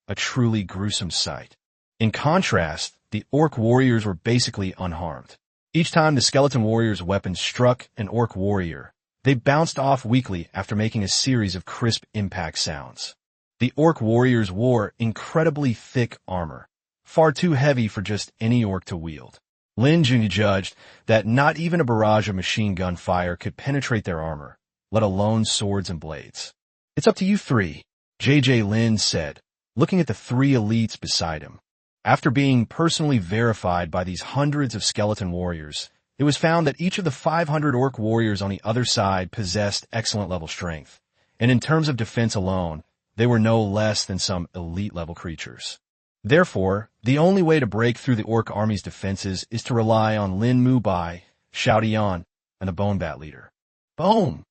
A truly gruesome sight. In contrast, the orc warriors were basically unharmed. Each time the skeleton warriors' weapons struck an orc warrior, they bounced off weakly after making a series of crisp impact sounds. The orc warriors wore incredibly thick armor, far too heavy for just any orc to wield. Lin Junjie judged that not even a barrage of machine gun fire could penetrate their armor, let alone swords and blades. "It's up to you three," JJ Lin said, looking at the three elites beside him. After being personally verified by these hundreds of skeleton warriors, it was found that each of the 500 orc warriors on the other side possessed excellent level strength, and in terms of defense alone, they were no less than some elite-level creatures. Therefore, the only way to break through the orc army's defenses is to rely on Lin Mubai, Xiao Tian, and the Bone Bat leader. Boom!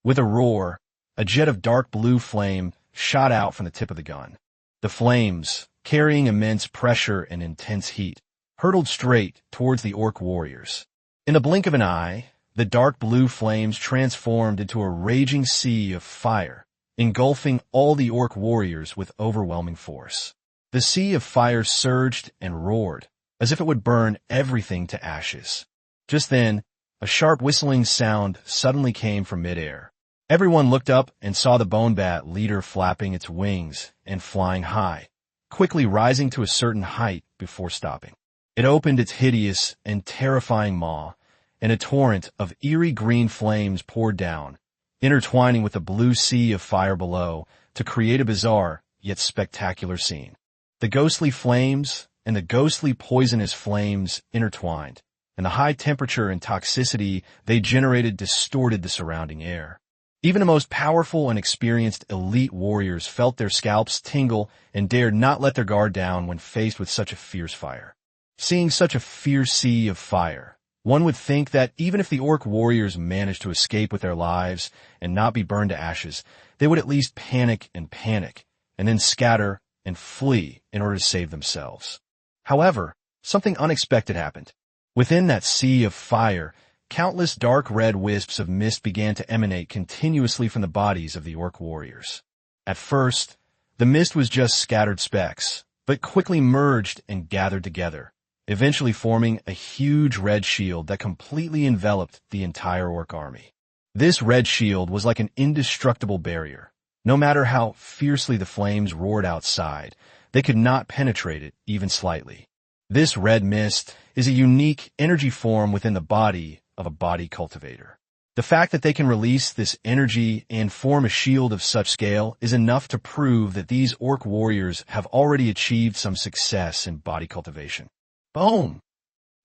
With a roar, a jet of dark blue flame shot out from the tip of the gun. The flames, carrying immense pressure and intense heat, hurtled straight towards the orc warriors. In the blink of an eye, the dark blue flames transformed into a raging sea of fire, engulfing all the orc warriors with overwhelming force. The sea of fire surged and roared, as if it would burn everything to ashes. Just then, a sharp whistling sound suddenly came from midair. Everyone looked up and saw the Bone Bat leader flapping its wings and flying high, quickly rising to a certain height before stopping. It opened its hideous and terrifying maw, and a torrent of eerie green flames poured down, intertwining with the blue sea of fire below to create a bizarre yet spectacular scene. The ghostly flames and the ghostly poisonous flames intertwined, and the high temperature and toxicity they generated distorted the surrounding air. Even the most powerful and experienced elite warriors felt their scalps tingle and dared not let their guard down when faced with such a fierce fire. Seeing such a fierce sea of fire, one would think that even if the orc warriors managed to escape with their lives and not be burned to ashes, they would at least panic, and then scatter and flee in order to save themselves. However, something unexpected happened. Within that sea of fire, countless dark red wisps of mist began to emanate continuously from the bodies of the orc warriors. At first, the mist was just scattered specks, but quickly merged and gathered together, eventually forming a huge red shield that completely enveloped the entire orc army. This red shield was like an indestructible barrier. No matter how fiercely the flames roared outside, they could not penetrate it even slightly. This red mist is a unique energy form within the body of a body cultivator. The fact that they can release this energy and form a shield of such scale is enough to prove that these orc warriors have already achieved some success in body cultivation. Boom!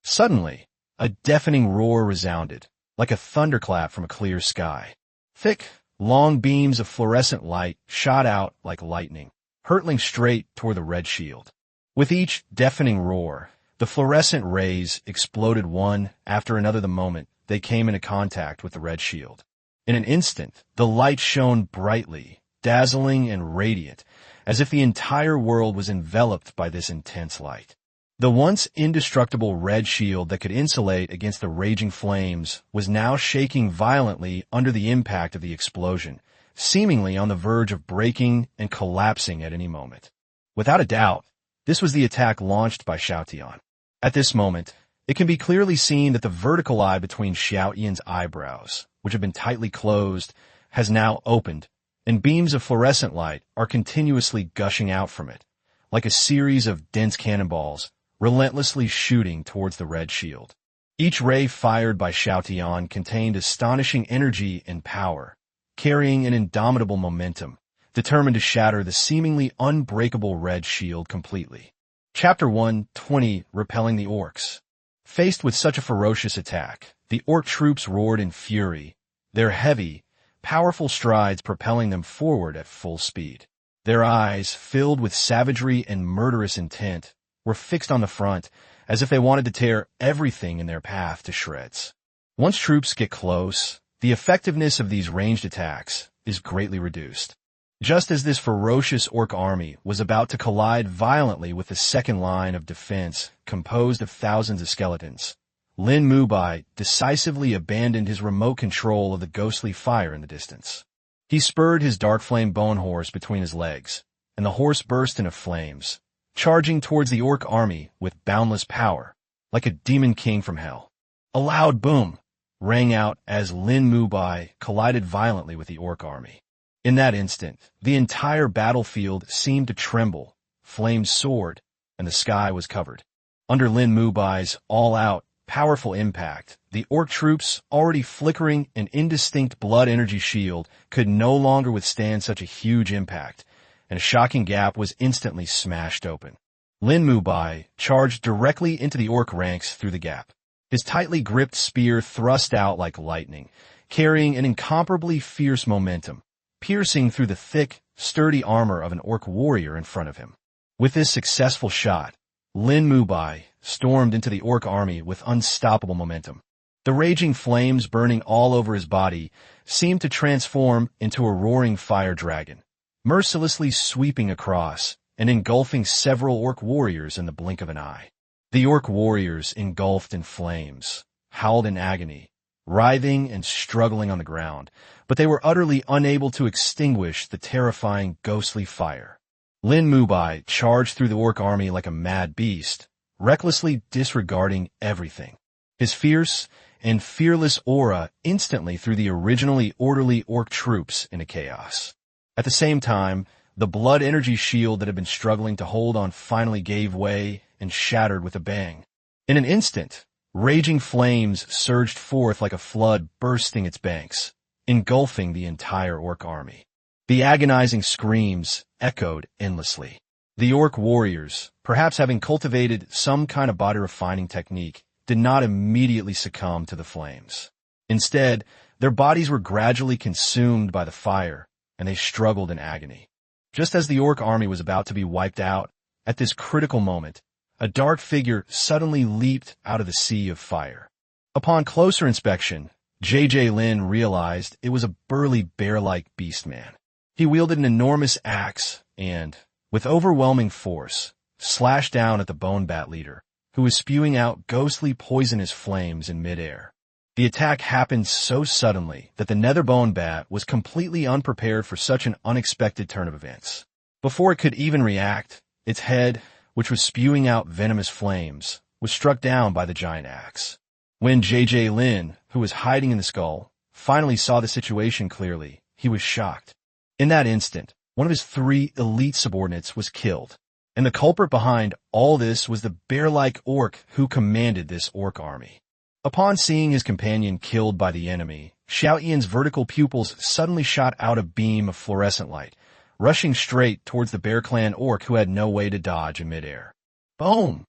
Suddenly, a deafening roar resounded, like a thunderclap from a clear sky. Thick, long beams of fluorescent light shot out like lightning, hurtling straight toward the red shield. With each deafening roar, the fluorescent rays exploded one after another the moment they came into contact with the red shield. In an instant, the light shone brightly, dazzling and radiant, as if the entire world was enveloped by this intense light. The once indestructible red shield that could insulate against the raging flames was now shaking violently under the impact of the explosion, seemingly on the verge of breaking and collapsing at any moment. Without a doubt, this was the attack launched by Xiao Tian. At this moment, it can be clearly seen that the vertical eye between Xiao Tian's eyebrows, which have been tightly closed, has now opened, and beams of fluorescent light are continuously gushing out from it, like a series of dense cannonballs, relentlessly shooting towards the red shield. Each ray fired by Xiao Tian contained astonishing energy and power, carrying an indomitable momentum, determined to shatter the seemingly unbreakable red shield completely. Chapter 120, Repelling the Orcs. Faced with such a ferocious attack, the orc troops roared in fury, their heavy, powerful strides propelling them forward at full speed. Their eyes, filled with savagery and murderous intent, were fixed on the front, as if they wanted to tear everything in their path to shreds. Once troops get close, the effectiveness of these ranged attacks is greatly reduced. Just as this ferocious orc army was about to collide violently with the second line of defense composed of thousands of skeletons, Lin Mubai decisively abandoned his remote control of the ghostly fire in the distance. He spurred his dark flame bone horse between his legs, and the horse burst into flames, charging towards the orc army with boundless power, like a demon king from hell. A loud boom rang out as Lin Mubai collided violently with the orc army. In that instant, the entire battlefield seemed to tremble, flames soared, and the sky was covered. Under Lin Mubai's all-out, powerful impact, the orc troops, already flickering an indistinct blood energy shield, could no longer withstand such a huge impact, and a shocking gap was instantly smashed open. Lin Mubai charged directly into the orc ranks through the gap. His tightly gripped spear thrust out like lightning, carrying an incomparably fierce momentum, piercing through the thick, sturdy armor of an orc warrior in front of him. With this successful shot, Lin Mubai stormed into the orc army with unstoppable momentum. The raging flames burning all over his body seemed to transform into a roaring fire dragon, mercilessly sweeping across and engulfing several orc warriors in the blink of an eye. The orc warriors, engulfed in flames, howled in agony, writhing and struggling on the ground, but they were utterly unable to extinguish the terrifying ghostly fire. Lin Mubai charged through the orc army like a mad beast, recklessly disregarding everything. His fierce and fearless aura instantly threw the originally orderly orc troops into chaos. At the same time, the blood energy shield that had been struggling to hold on finally gave way and shattered with a bang. In an instant, raging flames surged forth like a flood bursting its banks, engulfing the entire orc army. The agonizing screams echoed endlessly. The orc warriors, perhaps having cultivated some kind of body refining technique, did not immediately succumb to the flames. Instead, their bodies were gradually consumed by the fire, and they struggled in agony. Just as the orc army was about to be wiped out, at this critical moment, a dark figure suddenly leaped out of the sea of fire. Upon closer inspection, J.J. Lin realized it was a burly bear-like beast-man. He wielded an enormous axe and, with overwhelming force, slashed down at the bone bat leader, who was spewing out ghostly poisonous flames in midair. The attack happened so suddenly that the nether bone bat was completely unprepared for such an unexpected turn of events. Before it could even react, its head, which was spewing out venomous flames, was struck down by the giant axe. When J.J. Lin, who was hiding in the skull, finally saw the situation clearly, he was shocked. In that instant, one of his 3 elite subordinates was killed, and the culprit behind all this was the bear-like orc who commanded this orc army. Upon seeing his companion killed by the enemy, Xiaoyan's vertical pupils suddenly shot out a beam of fluorescent light, rushing straight towards the Bear Clan orc who had no way to dodge in midair. Boom!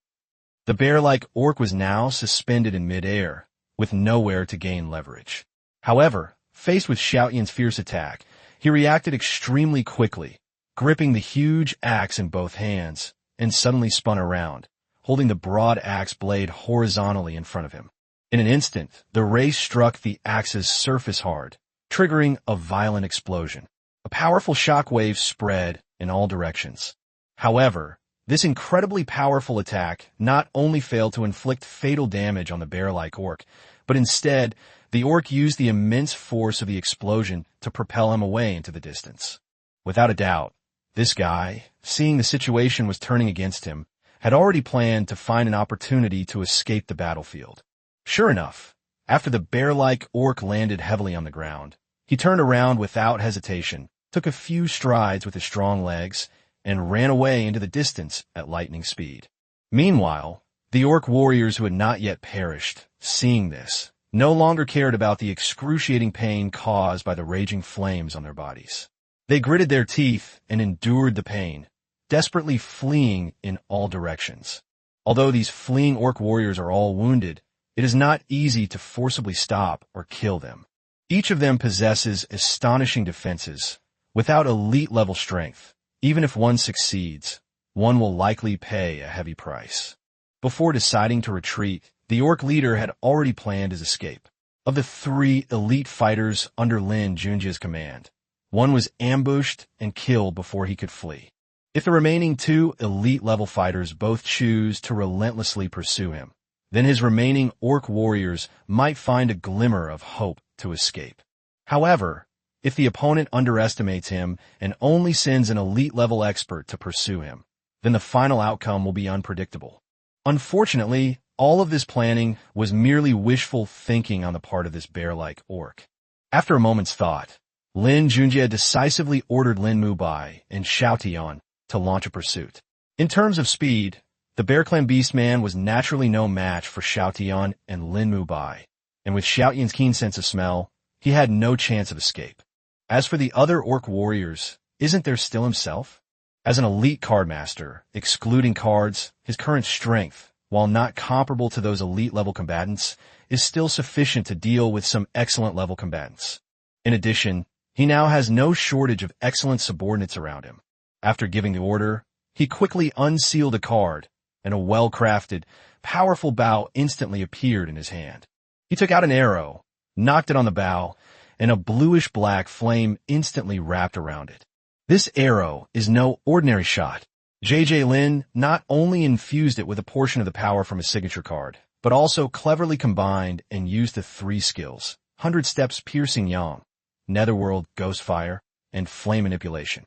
The bear-like orc was now suspended in midair, with nowhere to gain leverage. However, faced with Xiaoyan's fierce attack, he reacted extremely quickly, gripping the huge axe in both hands, and suddenly spun around, holding the broad axe blade horizontally in front of him. In an instant, the ray struck the axe's surface hard, triggering a violent explosion. A powerful shockwave spread in all directions. However, this incredibly powerful attack not only failed to inflict fatal damage on the bear-like orc, but instead, the orc used the immense force of the explosion to propel him away into the distance. Without a doubt, this guy, seeing the situation was turning against him, had already planned to find an opportunity to escape the battlefield. Sure enough, after the bear-like orc landed heavily on the ground, he turned around without hesitation, took a few strides with his strong legs, and ran away into the distance at lightning speed. Meanwhile, the orc warriors who had not yet perished, seeing this, no longer cared about the excruciating pain caused by the raging flames on their bodies. They gritted their teeth and endured the pain, desperately fleeing in all directions. Although these fleeing orc warriors are all wounded, it is not easy to forcibly stop or kill them. Each of them possesses astonishing defenses. Without elite-level strength, even if one succeeds, one will likely pay a heavy price. Before deciding to retreat, the orc leader had already planned his escape. Of the 3 elite fighters under Lin Junjie's command, one was ambushed and killed before he could flee. If the remaining 2 elite-level fighters both choose to relentlessly pursue him, then his remaining orc warriors might find a glimmer of hope to escape. However, if the opponent underestimates him and only sends an elite-level expert to pursue him, then the final outcome will be unpredictable. Unfortunately, all of this planning was merely wishful thinking on the part of this bear-like orc. After a moment's thought, Lin Junjie decisively ordered Lin Mubai and Xiaotian to launch a pursuit. In terms of speed, The Bear Clan Beastman was naturally no match for Xiaotian and Lin Mubai, and with Xiaotian's keen sense of smell, he had no chance of escape. As for the other orc warriors, isn't there still himself? As an elite cardmaster, excluding cards, his current strength, while not comparable to those elite-level combatants, is still sufficient to deal with some excellent-level combatants. In addition, he now has no shortage of excellent subordinates around him. After giving the order, he quickly unsealed a card, and a well-crafted, powerful bow instantly appeared in his hand. He took out an arrow, knocked it on the bow, and a bluish-black flame instantly wrapped around it. This arrow is no ordinary shot. JJ Lin not only infused it with a portion of the power from his signature card, but also cleverly combined and used the 3 skills, 100 Steps Piercing Yang, Netherworld Ghostfire, and Flame Manipulation.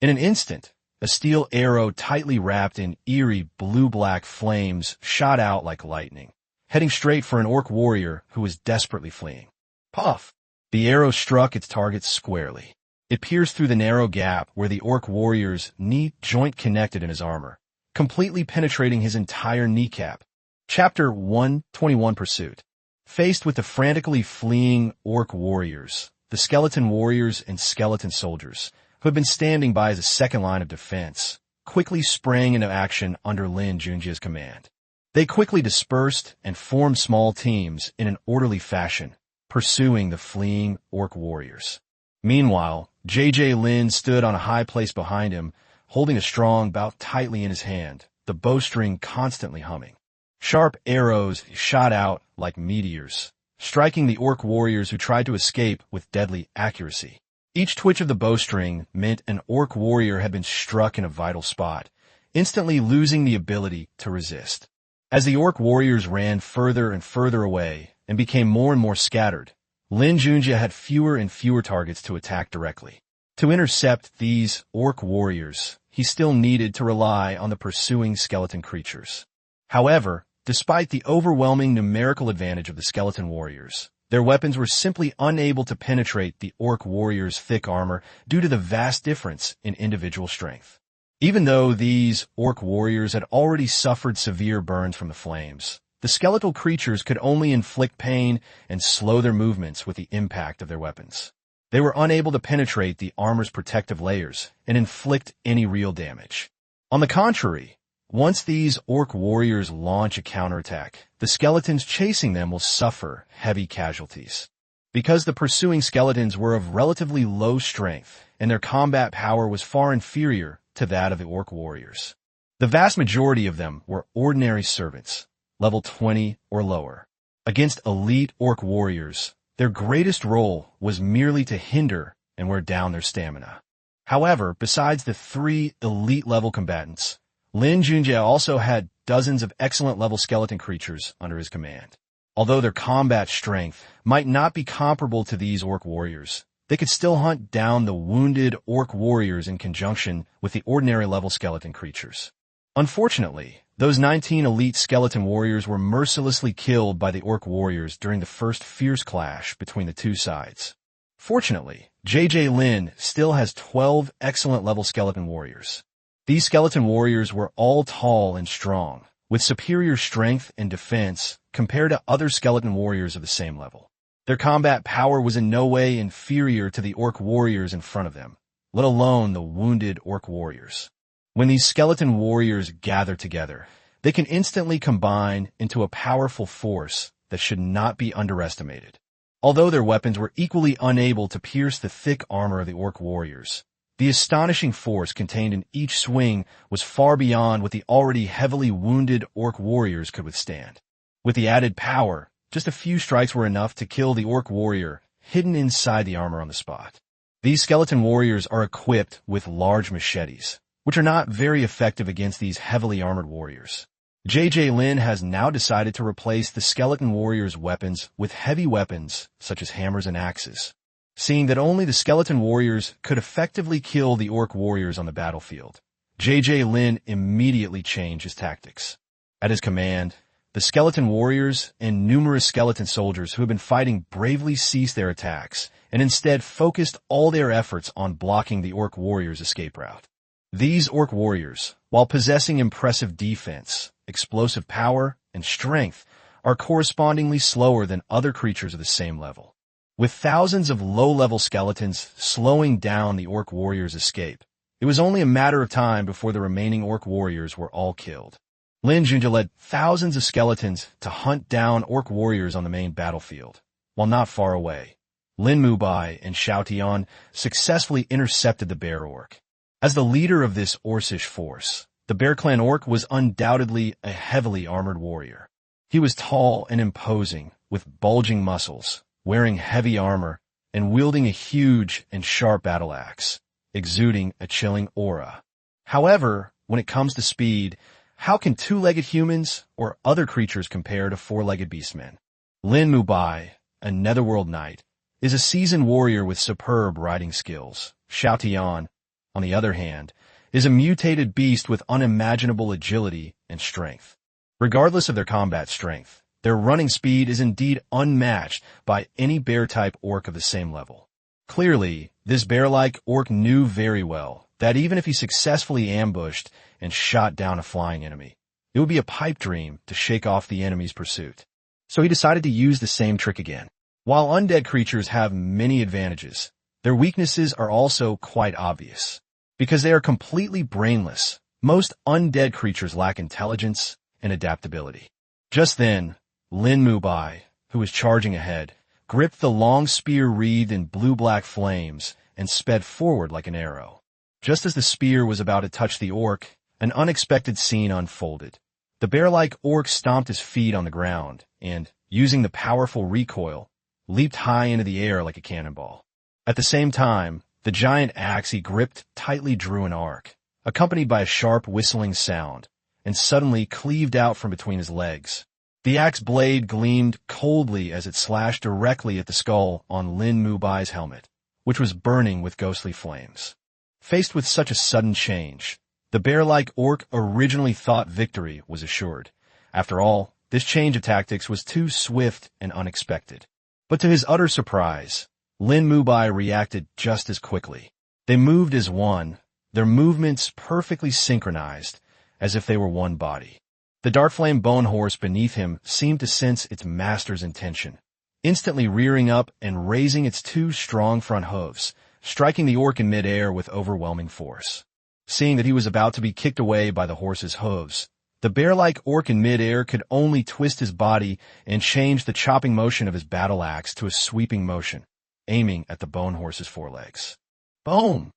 In an instant, a steel arrow tightly wrapped in eerie blue-black flames shot out like lightning, heading straight for an orc warrior who was desperately fleeing. Puff! The arrow struck its target squarely. It pierced through the narrow gap where the orc warrior's knee joint connected in his armor, completely penetrating his entire kneecap. Chapter 121 Pursuit. Faced with the frantically fleeing orc warriors, the skeleton warriors and skeleton soldiers, who had been standing by as a second line of defense, quickly sprang into action under Lin Junjie's command. They quickly dispersed and formed small teams in an orderly fashion, pursuing the fleeing orc warriors. Meanwhile, JJ Lin stood on a high place behind him, holding a strong bow tightly in his hand, the bowstring constantly humming. Sharp arrows shot out like meteors, striking the orc warriors who tried to escape with deadly accuracy. Each twitch of the bowstring meant an orc warrior had been struck in a vital spot, instantly losing the ability to resist. As the orc warriors ran further and further away and became more and more scattered, Lin Junjie had fewer and fewer targets to attack directly. To intercept these orc warriors, he still needed to rely on the pursuing skeleton creatures. However, despite the overwhelming numerical advantage of the skeleton warriors, their weapons were simply unable to penetrate the orc warriors' thick armor due to the vast difference in individual strength. Even though these orc warriors had already suffered severe burns from the flames, the skeletal creatures could only inflict pain and slow their movements with the impact of their weapons. They were unable to penetrate the armor's protective layers and inflict any real damage. On the contrary, once these orc warriors launch a counterattack, the skeletons chasing them will suffer heavy casualties. Because the pursuing skeletons were of relatively low strength and their combat power was far inferior to that of the orc warriors. The vast majority of them were ordinary servants, level 20 or lower. Against elite orc warriors, their greatest role was merely to hinder and wear down their stamina. However, besides the 3 elite-level combatants, Lin Junjie also had dozens of excellent-level skeleton creatures under his command. Although their combat strength might not be comparable to these orc warriors, they could still hunt down the wounded orc warriors in conjunction with the ordinary-level skeleton creatures. Unfortunately, those 19 elite skeleton warriors were mercilessly killed by the orc warriors during the first fierce clash between the two sides. Fortunately, JJ Lin still has 12 excellent-level skeleton warriors. These skeleton warriors were all tall and strong, with superior strength and defense compared to other skeleton warriors of the same level. Their combat power was in no way inferior to the orc warriors in front of them, let alone the wounded orc warriors. When these skeleton warriors gather together, they can instantly combine into a powerful force that should not be underestimated. Although their weapons were equally unable to pierce the thick armor of the orc warriors, the astonishing force contained in each swing was far beyond what the already heavily wounded orc warriors could withstand. With the added power, just a few strikes were enough to kill the orc warrior hidden inside the armor on the spot. These skeleton warriors are equipped with large machetes, which are not very effective against these heavily armored warriors. JJ Lin has now decided to replace the skeleton warriors' weapons with heavy weapons such as hammers and axes. Seeing that only the skeleton warriors could effectively kill the orc warriors on the battlefield, JJ Lin immediately changed his tactics. At his command, the skeleton warriors and numerous skeleton soldiers who had been fighting bravely ceased their attacks and instead focused all their efforts on blocking the orc warriors' escape route. These orc warriors, while possessing impressive defense, explosive power, and strength, are correspondingly slower than other creatures of the same level. With thousands of low-level skeletons slowing down the orc warriors' escape, it was only a matter of time before the remaining orc warriors were all killed. Lin Junjie led thousands of skeletons to hunt down orc warriors on the main battlefield. While not far away, Lin Mubai and Xiao Tian successfully intercepted the bear orc. As the leader of this orcish force, the Bear Clan orc was undoubtedly a heavily armored warrior. He was tall and imposing, with bulging muscles, wearing heavy armor, and wielding a huge and sharp battle axe, exuding a chilling aura. However, when it comes to speed, how can two-legged humans or other creatures compare to four-legged beastmen? Lin Mubai, a netherworld knight, is a seasoned warrior with superb riding skills. Xiao Tian, on the other hand, is a mutated beast with unimaginable agility and strength. Regardless of their combat strength, their running speed is indeed unmatched by any bear-type orc of the same level. Clearly, this bear-like orc knew very well that even if he successfully ambushed and shot down a flying enemy, it would be a pipe dream to shake off the enemy's pursuit. So he decided to use the same trick again. While undead creatures have many advantages, their weaknesses are also quite obvious. Because they are completely brainless, most undead creatures lack intelligence and adaptability. Just then, Lin Mubai, who was charging ahead, gripped the long spear wreathed in blue-black flames and sped forward like an arrow. Just as the spear was about to touch the orc, an unexpected scene unfolded. The bear-like orc stomped his feet on the ground and, using the powerful recoil, leaped high into the air like a cannonball. At the same time, the giant axe he gripped tightly drew an arc, accompanied by a sharp whistling sound, and suddenly cleaved out from between his legs. The axe blade gleamed coldly as it slashed directly at the skull on Lin Mubai's helmet, which was burning with ghostly flames. Faced with such a sudden change, the bear-like orc originally thought victory was assured. After all, this change of tactics was too swift and unexpected. But to his utter surprise, Lin Mubai reacted just as quickly. They moved as one, their movements perfectly synchronized, as if they were one body. The dark flame bone horse beneath him seemed to sense its master's intention, instantly rearing up and raising its two strong front hooves, striking the orc in midair with overwhelming force. Seeing that he was about to be kicked away by the horse's hooves, the bear-like orc in midair could only twist his body and change the chopping motion of his battle axe to a sweeping motion, aiming at the bone horse's forelegs. Boom!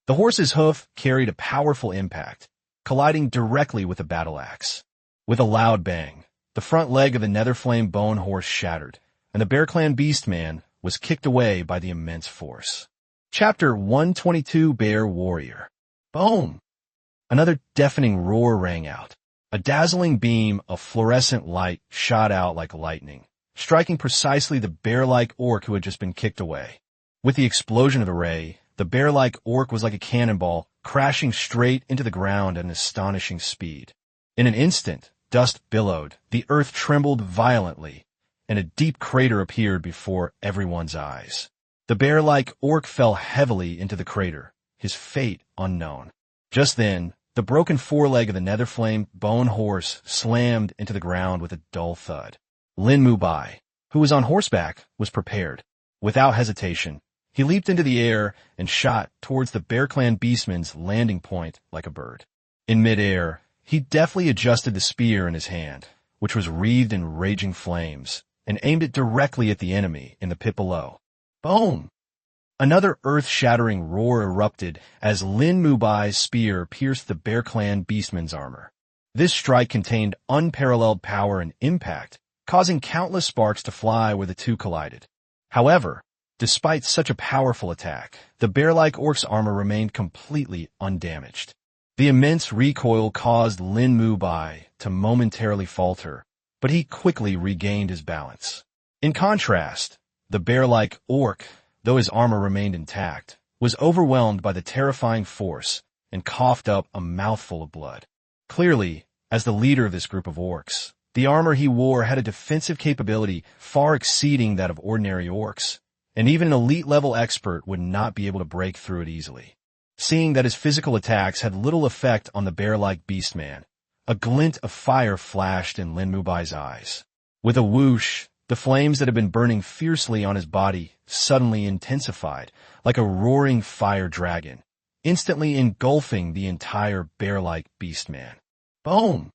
The horse's hoof carried a powerful impact, colliding directly with the battle axe. With a loud bang, the front leg of the netherflame bone horse shattered, and the Bear Clan beastman was kicked away by the immense force. Chapter 122 Bear Warrior. Boom! Another deafening roar rang out. A dazzling beam of fluorescent light shot out like lightning, striking precisely the bear-like orc who had just been kicked away. With the explosion of the ray, the bear-like orc was like a cannonball, crashing straight into the ground at an astonishing speed. In an instant, dust billowed, the earth trembled violently, and a deep crater appeared before everyone's eyes. The bear-like orc fell heavily into the crater, his fate unknown. Just then, the broken foreleg of the netherflame bone horse slammed into the ground with a dull thud. Lin Mubai, who was on horseback, was prepared. Without hesitation, he leaped into the air and shot towards the Bear Clan beastman's landing point like a bird. In midair, he deftly adjusted the spear in his hand, which was wreathed in raging flames, and aimed it directly at the enemy in the pit below. Boom! Another earth-shattering roar erupted as Lin Mubai's spear pierced the Bear Clan beastman's armor. This strike contained unparalleled power and impact, causing countless sparks to fly where the two collided. However, despite such a powerful attack, the bear-like orc's armor remained completely undamaged. The immense recoil caused Lin Mubai to momentarily falter, but he quickly regained his balance. In contrast, the bear-like orc, though his armor remained intact, was overwhelmed by the terrifying force and coughed up a mouthful of blood. Clearly, as the leader of this group of orcs, the armor he wore had a defensive capability far exceeding that of ordinary orcs, and even an elite-level expert would not be able to break through it easily. Seeing that his physical attacks had little effect on the bear-like beastman, a glint of fire flashed in Lin Mubai's eyes. With a whoosh, the flames that had been burning fiercely on his body suddenly intensified, like a roaring fire dragon, instantly engulfing the entire bear-like beastman. Boom!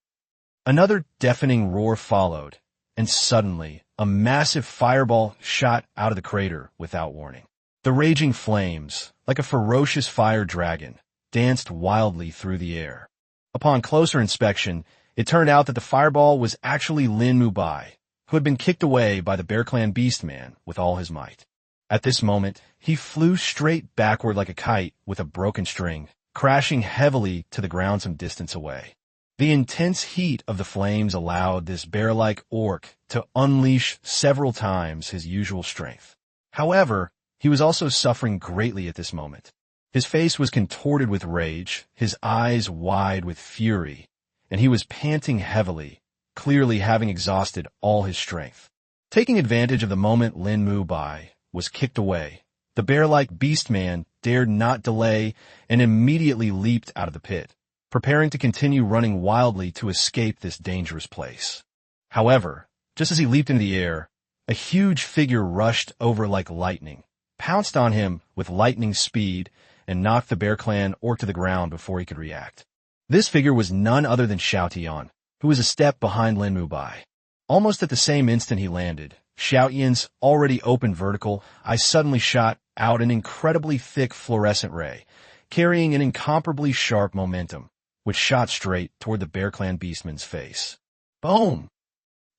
Another deafening roar followed, and suddenly, a massive fireball shot out of the crater without warning. The raging flames, like a ferocious fire dragon, danced wildly through the air. Upon closer inspection, it turned out that the fireball was actually Lin Mubai, who had been kicked away by the Bear Clan Beastman with all his might. At this moment, he flew straight backward like a kite with a broken string, crashing heavily to the ground some distance away. The intense heat of the flames allowed this bear-like orc to unleash several times his usual strength. However, he was also suffering greatly at this moment. His face was contorted with rage, his eyes wide with fury, and he was panting heavily, clearly having exhausted all his strength. Taking advantage of the moment Lin Mubai was kicked away, the bear-like beastman dared not delay and immediately leaped out of the pit, preparing to continue running wildly to escape this dangerous place. However, just as he leaped into the air, a huge figure rushed over like lightning, pounced on him with lightning speed, and knocked the Bear Clan orc to the ground before he could react. This figure was none other than Xiao Tian, who was a step behind Lin Mubai. Almost at the same instant he landed, Xiao Tian's already open vertical eye suddenly shot out an incredibly thick fluorescent ray, carrying an incomparably sharp momentum, which shot straight toward the Bear Clan beastman's face. Boom!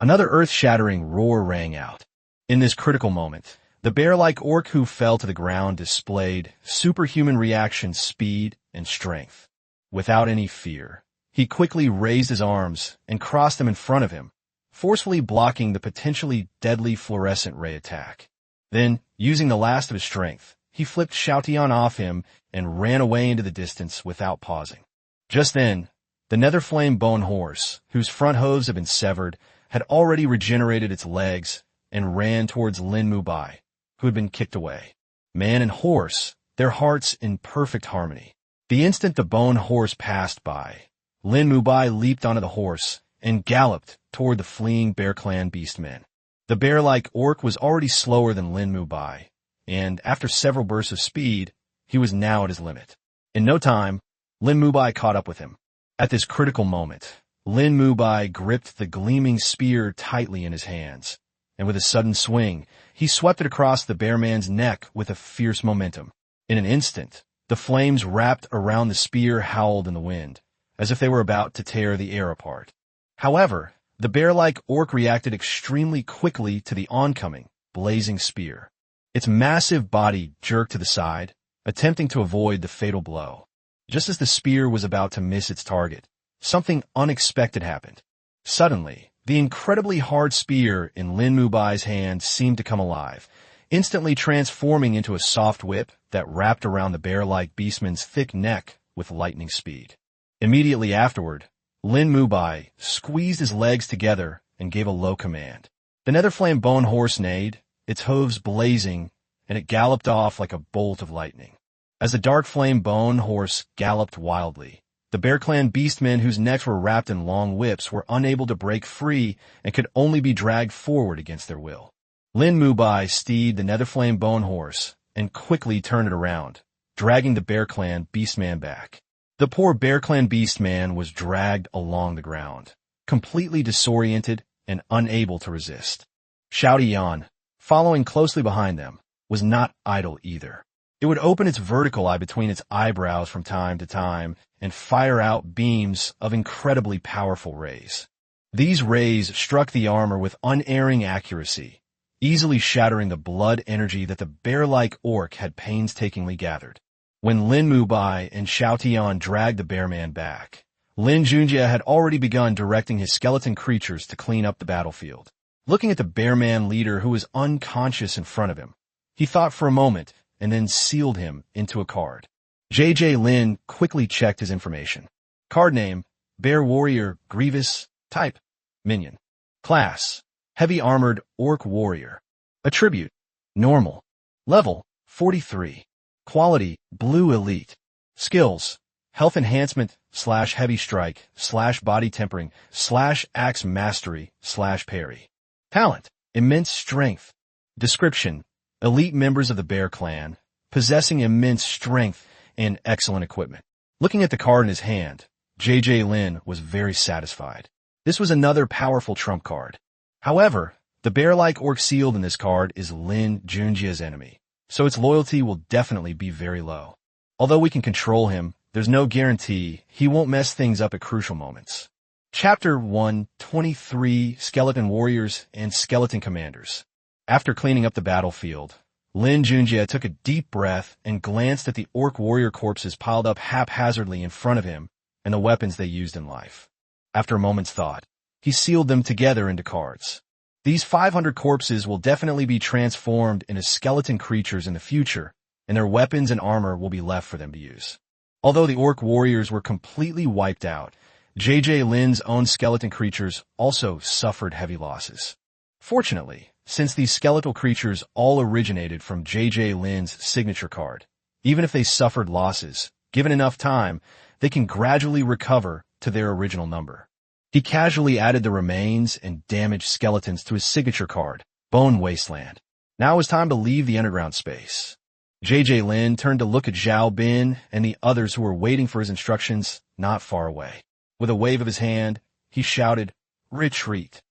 Another earth-shattering roar rang out. In this critical moment, the bear-like orc who fell to the ground displayed superhuman reaction speed and strength. Without any fear, he quickly raised his arms and crossed them in front of him, forcefully blocking the potentially deadly fluorescent ray attack. Then, using the last of his strength, he flipped Xiao Tian off him and ran away into the distance without pausing. Just then, the nether flame bone horse, whose front hooves had been severed, had already regenerated its legs and ran towards Lin Mubai, who had been kicked away. Man and horse, their hearts in perfect harmony. The instant the bone horse passed by, Lin Mubai leaped onto the horse and galloped toward the fleeing Bear Clan beastmen. The bear-like orc was already slower than Lin Mubai, and after several bursts of speed, he was now at his limit. In no time, Lin Mubai caught up with him. At this critical moment, Lin Mubai gripped the gleaming spear tightly in his hands, and with a sudden swing, he swept it across the bear man's neck with a fierce momentum. In an instant, the flames wrapped around the spear howled in the wind, as if they were about to tear the air apart. However, the bear-like orc reacted extremely quickly to the oncoming, blazing spear. Its massive body jerked to the side, attempting to avoid the fatal blow. Just as the spear was about to miss its target, something unexpected happened. Suddenly, the incredibly hard spear in Lin Mubai's hand seemed to come alive, instantly transforming into a soft whip that wrapped around the bear-like beastman's thick neck with lightning speed. Immediately afterward, Lin Mubai squeezed his legs together and gave a low command. The nether flame bone horse neighed, its hooves blazing, and it galloped off like a bolt of lightning. As the dark flame bone horse galloped wildly, the Bear Clan beastmen whose necks were wrapped in long whips were unable to break free and could only be dragged forward against their will. Lin Mubai steedied the nether flame bone horse and quickly turned it around, dragging the Bear Clan beastman back. The poor Bear Clan beastman was dragged along the ground, completely disoriented and unable to resist. Xiao Tian, following closely behind them, was not idle either. It would open its vertical eye between its eyebrows from time to time and fire out beams of incredibly powerful rays. These rays struck the armor with unerring accuracy, easily shattering the blood energy that the bear-like orc had painstakingly gathered. When Lin Mubai and Xiao Tian dragged the bearman back, Lin Junjie had already begun directing his skeleton creatures to clean up the battlefield. Looking at the bearman leader who was unconscious in front of him, he thought for a moment and then sealed him into a card. JJ Lin quickly checked his information. Card name, Bear Warrior Grievous. Type, Minion. Class, Heavy Armored Orc Warrior. Attribute, Normal. Level, 43. Quality, Blue Elite. Skills: health enhancement / heavy strike / body tempering / axe mastery / parry. Talent: immense strength. Description: elite members of the Bear Clan, possessing immense strength and excellent equipment. Looking at the card in his hand, J.J. Lin was very satisfied. This was another powerful trump card. However, the bear-like orc sealed in this card is Lin Junjie's enemy, so its loyalty will definitely be very low. Although we can control him, there's no guarantee he won't mess things up at crucial moments. Chapter 123: Skeleton Warriors and Skeleton Commanders. After cleaning up the battlefield, Lin Junjie took a deep breath and glanced at the orc warrior corpses piled up haphazardly in front of him and the weapons they used in life. After a moment's thought, he sealed them together into cards. These 500 corpses will definitely be transformed into skeleton creatures in the future, and their weapons and armor will be left for them to use. Although the orc warriors were completely wiped out, J.J. Lin's own skeleton creatures also suffered heavy losses. Fortunately, since these skeletal creatures all originated from J.J. Lin's signature card, even if they suffered losses, given enough time, they can gradually recover to their original number. He casually added the remains and damaged skeletons to his signature card, Bone Wasteland. Now it was time to leave the underground space. J.J. Lin turned to look at Zhao Bin and the others who were waiting for his instructions not far away. With a wave of his hand, he shouted, "Retreat."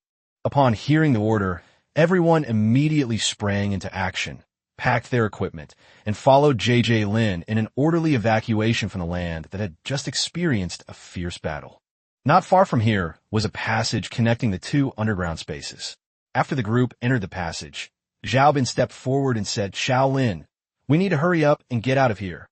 Upon hearing the order, everyone immediately sprang into action, packed their equipment, and followed J.J. Lin in an orderly evacuation from the land that had just experienced a fierce battle. Not far from here was a passage connecting the two underground spaces. After the group entered the passage, Zhao Bin stepped forward and said, "Xiao Lin, we need to hurry up and get out of here."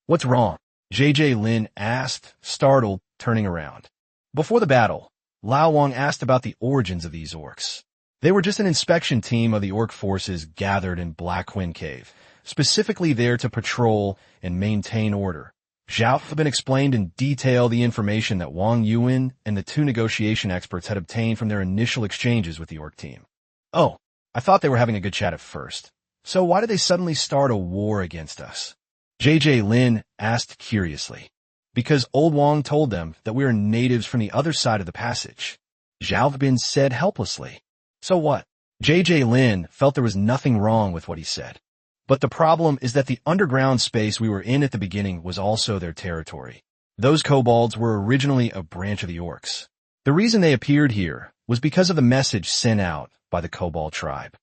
"What's wrong?" J.J. Lin asked, startled, turning around. Before the battle, Lao Wang asked about the origins of these orcs. They were just an inspection team of the orc forces gathered in Black Quinn Cave, specifically there to patrol and maintain order. Zhao Bin explained in detail the information that Wang Yuan and the two negotiation experts had obtained from their initial exchanges with the orc team. "Oh, I thought they were having a good chat at first. So why did they suddenly start a war against us?" J.J. Lin asked curiously. "Because old Wang told them that we are natives from the other side of the passage," Zhao Bin said helplessly. "So what?" J.J. Lin felt there was nothing wrong with what he said. But the problem is that the underground space we were in at the beginning was also their territory. Those kobolds were originally a branch of the orcs. The reason they appeared here was because of the message sent out by the kobold tribe.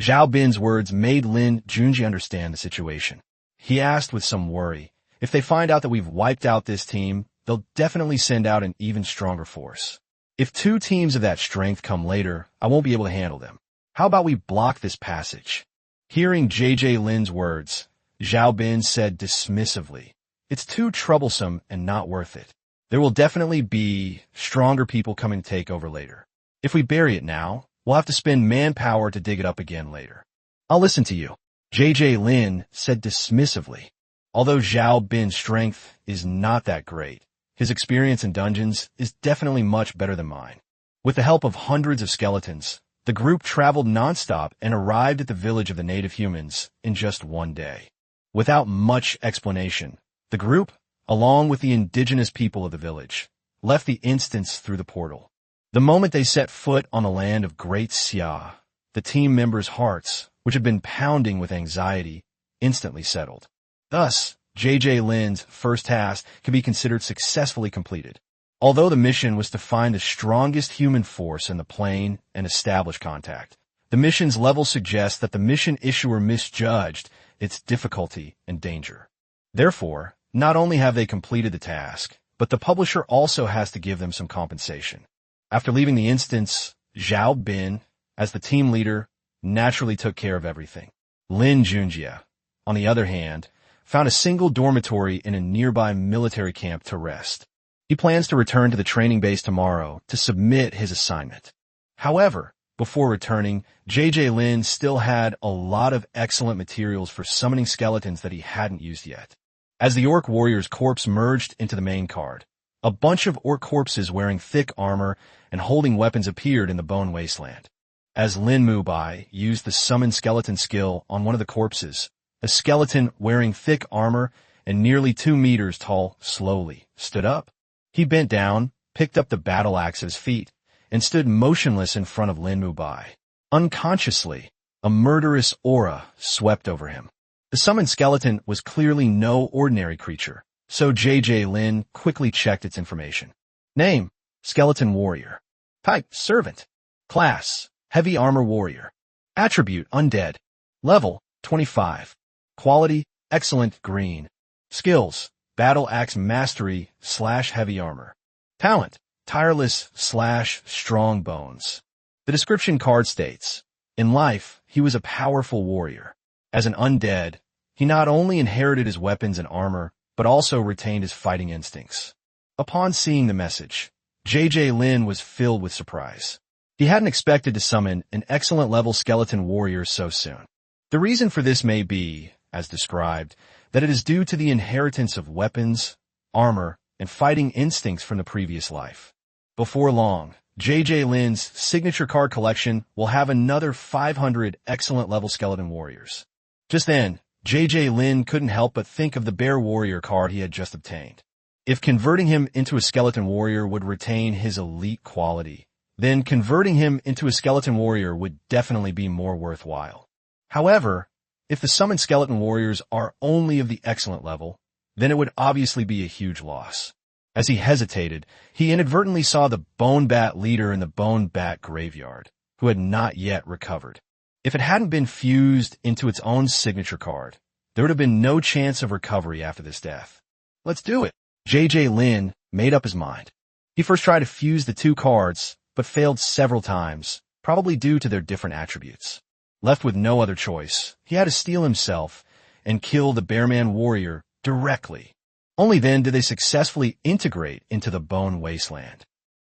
Zhao Bin's words made Lin Junjie understand the situation. He asked with some worry, "If they find out that we've wiped out this team, they'll definitely send out an even stronger force. If two teams of that strength come later, I won't be able to handle them. How about we block this passage?" Hearing J.J. Lin's words, Zhao Bin said dismissively, "It's too troublesome and not worth it. There will definitely be stronger people coming to take over later. If we bury it now, we'll have to spend manpower to dig it up again later." "I'll listen to you," J.J. Lin said dismissively. Although Zhao Bin's strength is not that great, his experience in dungeons is definitely much better than mine. With the help of hundreds of skeletons, the group traveled nonstop and arrived at the village of the native humans in just one day. Without much explanation, the group, along with the indigenous people of the village, left the instance through the portal. The moment they set foot on the land of Great Xia, the team members' hearts, which had been pounding with anxiety, instantly settled. Thus, J.J. Lin's first task can be considered successfully completed. Although the mission was to find the strongest human force in the plane and establish contact, the mission's level suggests that the mission issuer misjudged its difficulty and danger. Therefore, not only have they completed the task, but the publisher also has to give them some compensation. After leaving the instance, Zhao Bin, as the team leader, naturally took care of everything. Lin Junjie, on the other hand, found a single dormitory in a nearby military camp to rest. He plans to return to the training base tomorrow to submit his assignment. However, before returning, J.J. Lin still had a lot of excellent materials for summoning skeletons that he hadn't used yet. As the orc warrior's corpse merged into the main card, a bunch of orc corpses wearing thick armor and holding weapons appeared in the Bone Wasteland. As Lin Mubai used the summon skeleton skill on one of the corpses, a skeleton wearing thick armor and nearly 2 meters tall, slowly stood up. He bent down, picked up the battle axe at his feet, and stood motionless in front of Lin Junjie. Unconsciously, a murderous aura swept over him. The summoned skeleton was clearly no ordinary creature, so Lin quickly checked its information. Name: Skeleton Warrior. Type: Servant. Class: Heavy Armor Warrior. Attribute: Undead. Level: 25. Quality: Excellent Green. Skills: Battle Axe Mastery / Heavy Armor. Talent: Tireless / Strong Bones. The description card states, in life, he was a powerful warrior. As an undead, he not only inherited his weapons and armor, but also retained his fighting instincts. Upon seeing the message, Lin was filled with surprise. He hadn't expected to summon an excellent-level skeleton warrior so soon. The reason for this may be, as described, that it is due to the inheritance of weapons, armor, and fighting instincts from the previous life. Before long, Lin's signature card collection will have another 500 excellent-level skeleton warriors. Just then, Lin couldn't help but think of the bear warrior card he had just obtained. If converting him into a skeleton warrior would retain his elite quality, then converting him into a skeleton warrior would definitely be more worthwhile. However, if the summoned skeleton warriors are only of the excellent level, then it would obviously be a huge loss. As he hesitated, he inadvertently saw the Bone Bat leader in the Bone Bat graveyard, who had not yet recovered. If it hadn't been fused into its own signature card, there would have been no chance of recovery after this death. Let's do it. Lin made up his mind. He first tried to fuse the two cards, but failed several times, probably due to their different attributes. Left with no other choice, he had to steel himself and kill the Bearman warrior directly. Only then did they successfully integrate into the Bone Wasteland.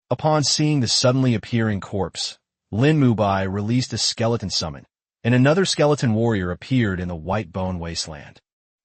Upon seeing the suddenly appearing corpse, Lin Junjie released a skeleton summon, and another skeleton warrior appeared in the White Bone Wasteland.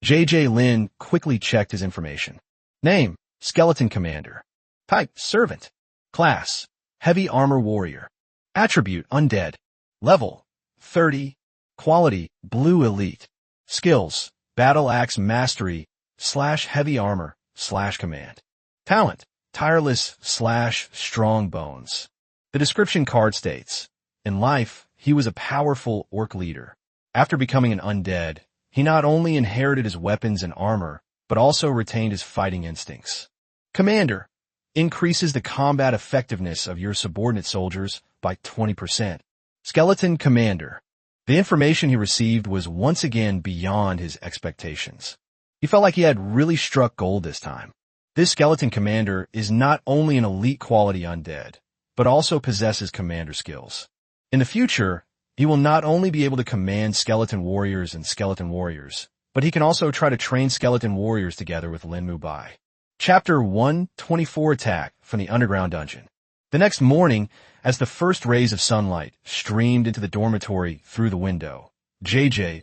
Lin quickly checked his information. Name: Skeleton Commander. Type: Servant. Class: Heavy Armor Warrior. Attribute: Undead. Level: 30. Quality: Blue Elite. Skills: Battle Axe Mastery / Heavy Armor / Command. Talent: Tireless / Strong Bones. The description card states, in life, he was a powerful orc leader. After becoming an undead, he not only inherited his weapons and armor, but also retained his fighting instincts. Commander: increases the combat effectiveness of your subordinate soldiers by 20%. Skeleton Commander: the information he received was once again beyond his expectations. He felt like he had really struck gold this time. This Skeleton Commander is not only an elite quality undead, but also possesses commander skills. In the future, he will not only be able to command skeleton warriors and skeleton warriors, but he can also try to train skeleton warriors together with Lin Junjie. Chapter 124 Attack from the Underground Dungeon. The next morning, as the first rays of sunlight streamed into the dormitory through the window,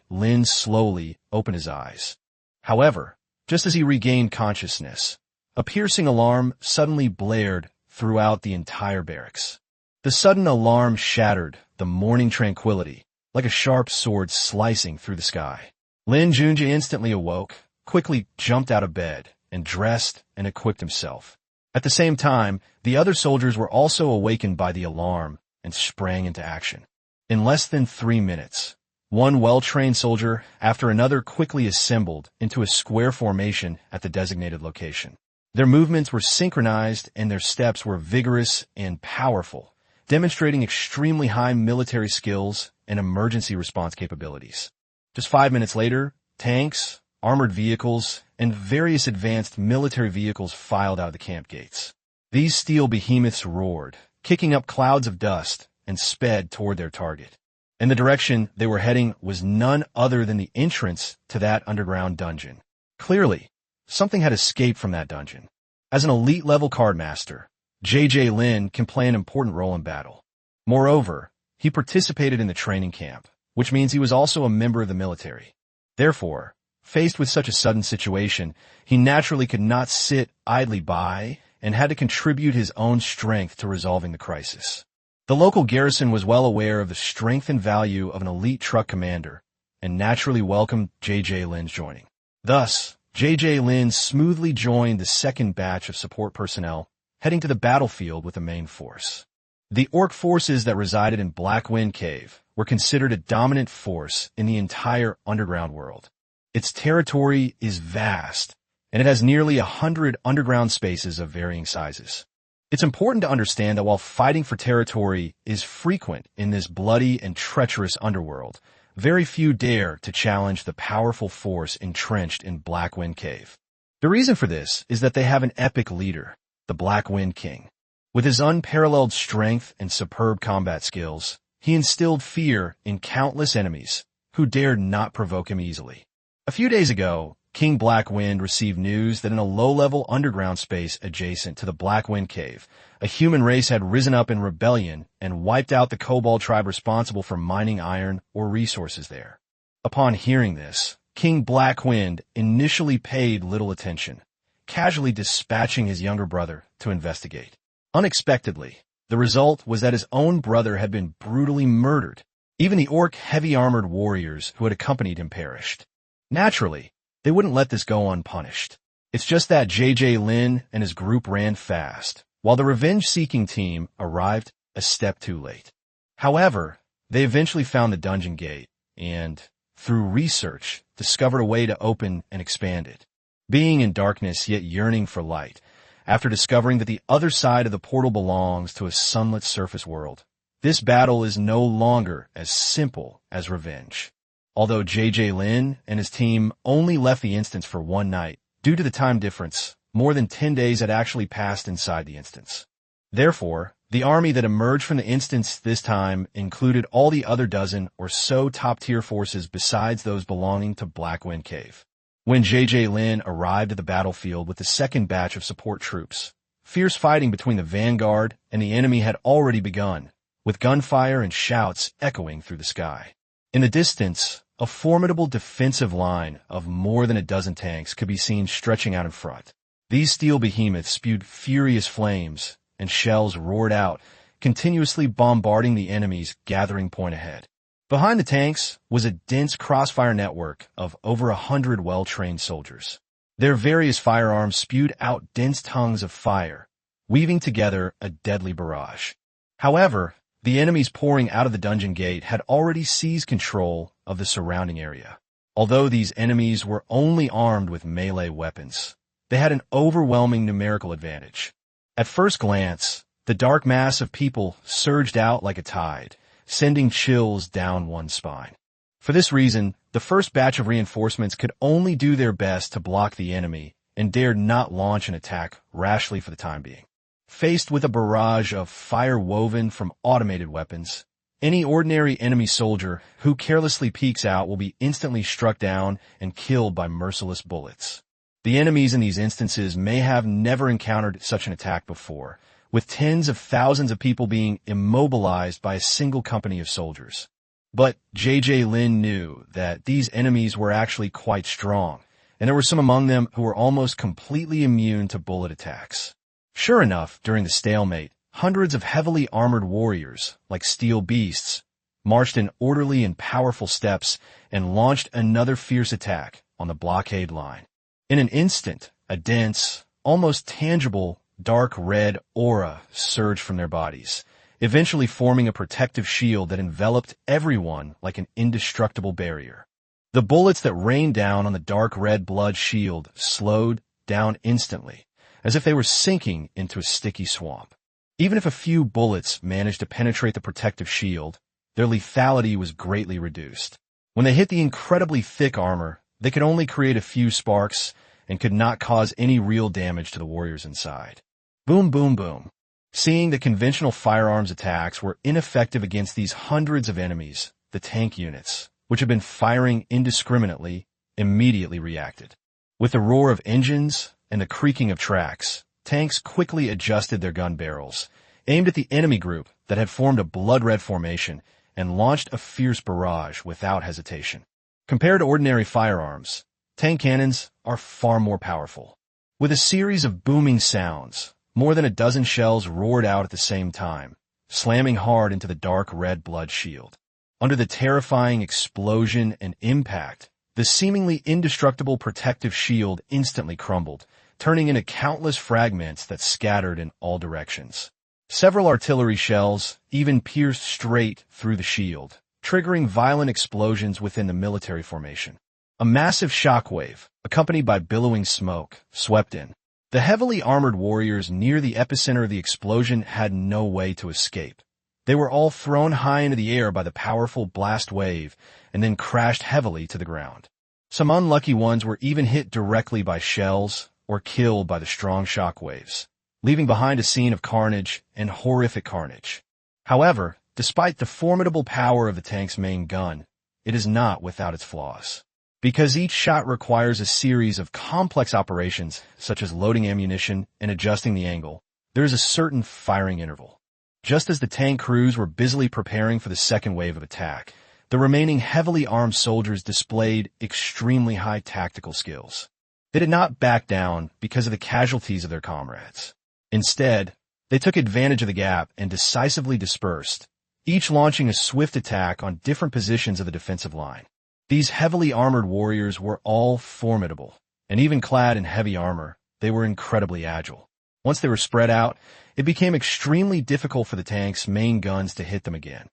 Lin slowly opened his eyes. However, just as he regained consciousness, a piercing alarm suddenly blared throughout the entire barracks. The sudden alarm shattered the morning tranquility, like a sharp sword slicing through the sky. Lin Junjie instantly awoke, quickly jumped out of bed, and dressed and equipped himself. At the same time, the other soldiers were also awakened by the alarm and sprang into action. In less than 3 minutes, one well-trained soldier after another quickly assembled into a square formation at the designated location. Their movements were synchronized and their steps were vigorous and powerful, demonstrating extremely high military skills and emergency response capabilities. Just 5 minutes later, tanks, armored vehicles, and various advanced military vehicles filed out of the camp gates. These steel behemoths roared, kicking up clouds of dust, and sped toward their target. And the direction they were heading was none other than the entrance to that underground dungeon. Clearly, something had escaped from that dungeon. As an elite-level cardmaster, Lin can play an important role in battle. Moreover, he participated in the training camp, which means he was also a member of the military. Therefore, faced with such a sudden situation, he naturally could not sit idly by and had to contribute his own strength to resolving the crisis. The local garrison was well aware of the strength and value of an elite truck commander and naturally welcomed Lin's joining. Thus, Lin smoothly joined the second batch of support personnel, heading to the battlefield with the main force. The orc forces that resided in Black Wind Cave were considered a dominant force in the entire underground world. Its territory is vast, and it has nearly 100 underground spaces of varying sizes. It's important to understand that while fighting for territory is frequent in this bloody and treacherous underworld, very few dare to challenge the powerful force entrenched in Black Wind Cave. The reason for this is that they have an epic leader, the Black Wind King. With his unparalleled strength and superb combat skills, he instilled fear in countless enemies who dared not provoke him easily. A few days ago, King Blackwind received news that in a low-level underground space adjacent to the Black Wind Cave, a human race had risen up in rebellion and wiped out the Kobold tribe responsible for mining iron or resources there. Upon hearing this, King Blackwind initially paid little attention, casually dispatching his younger brother to investigate. Unexpectedly, the result was that his own brother had been brutally murdered. Even the orc heavy-armored warriors who had accompanied him perished. Naturally, they wouldn't let this go unpunished. It's just that Lin and his group ran fast, while the revenge-seeking team arrived a step too late. However, they eventually found the dungeon gate and, through research, discovered a way to open and expand it. Being in darkness yet yearning for light, after discovering that the other side of the portal belongs to a sunlit surface world, this battle is no longer as simple as revenge. Although Lin and his team only left the instance for one night, due to the time difference, more than 10 days had actually passed inside the instance. Therefore, the army that emerged from the instance this time included all the other dozen or so top-tier forces besides those belonging to Black Wind Cave. When Lin arrived at the battlefield with the second batch of support troops, fierce fighting between the vanguard and the enemy had already begun, with gunfire and shouts echoing through the sky. In the distance, a formidable defensive line of more than a dozen tanks could be seen stretching out in front. These steel behemoths spewed furious flames, and shells roared out, continuously bombarding the enemy's gathering point ahead. Behind the tanks was a dense crossfire network of over 100 well-trained soldiers. Their various firearms spewed out dense tongues of fire, weaving together a deadly barrage. However, the enemies pouring out of the dungeon gate had already seized control of the surrounding area. Although these enemies were only armed with melee weapons, they had an overwhelming numerical advantage. At first glance, the dark mass of people surged out like a tide, sending chills down one's spine. For this reason, the first batch of reinforcements could only do their best to block the enemy and dared not launch an attack rashly for the time being. Faced with a barrage of fire woven from automated weapons, any ordinary enemy soldier who carelessly peeks out will be instantly struck down and killed by merciless bullets. The enemies in these instances may have never encountered such an attack before, with tens of thousands of people being immobilized by a single company of soldiers. But Lin knew that these enemies were actually quite strong, and there were some among them who were almost completely immune to bullet attacks. Sure enough, during the stalemate, hundreds of heavily armored warriors, like steel beasts, marched in orderly and powerful steps and launched another fierce attack on the blockade line. In an instant, a dense, almost tangible, dark red aura surged from their bodies, eventually forming a protective shield that enveloped everyone like an indestructible barrier. The bullets that rained down on the dark red blood shield slowed down instantly, as if they were sinking into a sticky swamp. Even if a few bullets managed to penetrate the protective shield, their lethality was greatly reduced. When they hit the incredibly thick armor, they could only create a few sparks and could not cause any real damage to the warriors inside. Boom, boom, boom. Seeing that conventional firearms attacks were ineffective against these hundreds of enemies, the tank units, which had been firing indiscriminately, immediately reacted. With the roar of engines and the creaking of tracks, tanks quickly adjusted their gun barrels, aimed at the enemy group that had formed a blood-red formation, and launched a fierce barrage without hesitation. Compared to ordinary firearms, tank cannons are far more powerful. With a series of booming sounds, more than a dozen shells roared out at the same time, slamming hard into the dark red blood shield. Under the terrifying explosion and impact, The seemingly indestructible protective shield instantly crumbled, turning into countless fragments that scattered in all directions. Several artillery shells even pierced straight through the shield, triggering violent explosions within the military formation. A massive shockwave, accompanied by billowing smoke, swept in. The heavily armored warriors near the epicenter of the explosion had no way to escape. They were all thrown high into the air by the powerful blast wave and then crashed heavily to the ground. Some unlucky ones were even hit directly by shells or killed by the strong shock waves, leaving behind a scene of carnage and horrific carnage. However, despite the formidable power of the tank's main gun, it is not without its flaws. Because each shot requires a series of complex operations, such as loading ammunition and adjusting the angle, there is a certain firing interval. Just as the tank crews were busily preparing for the second wave of attack, the remaining heavily armed soldiers displayed extremely high tactical skills. They did not back down because of the casualties of their comrades. Instead, they took advantage of the gap and decisively dispersed, each launching a swift attack on different positions of the defensive line. These heavily armored warriors were all formidable, and even clad in heavy armor, they were incredibly agile. Once they were spread out, it became extremely difficult for the tank's main guns to hit them again.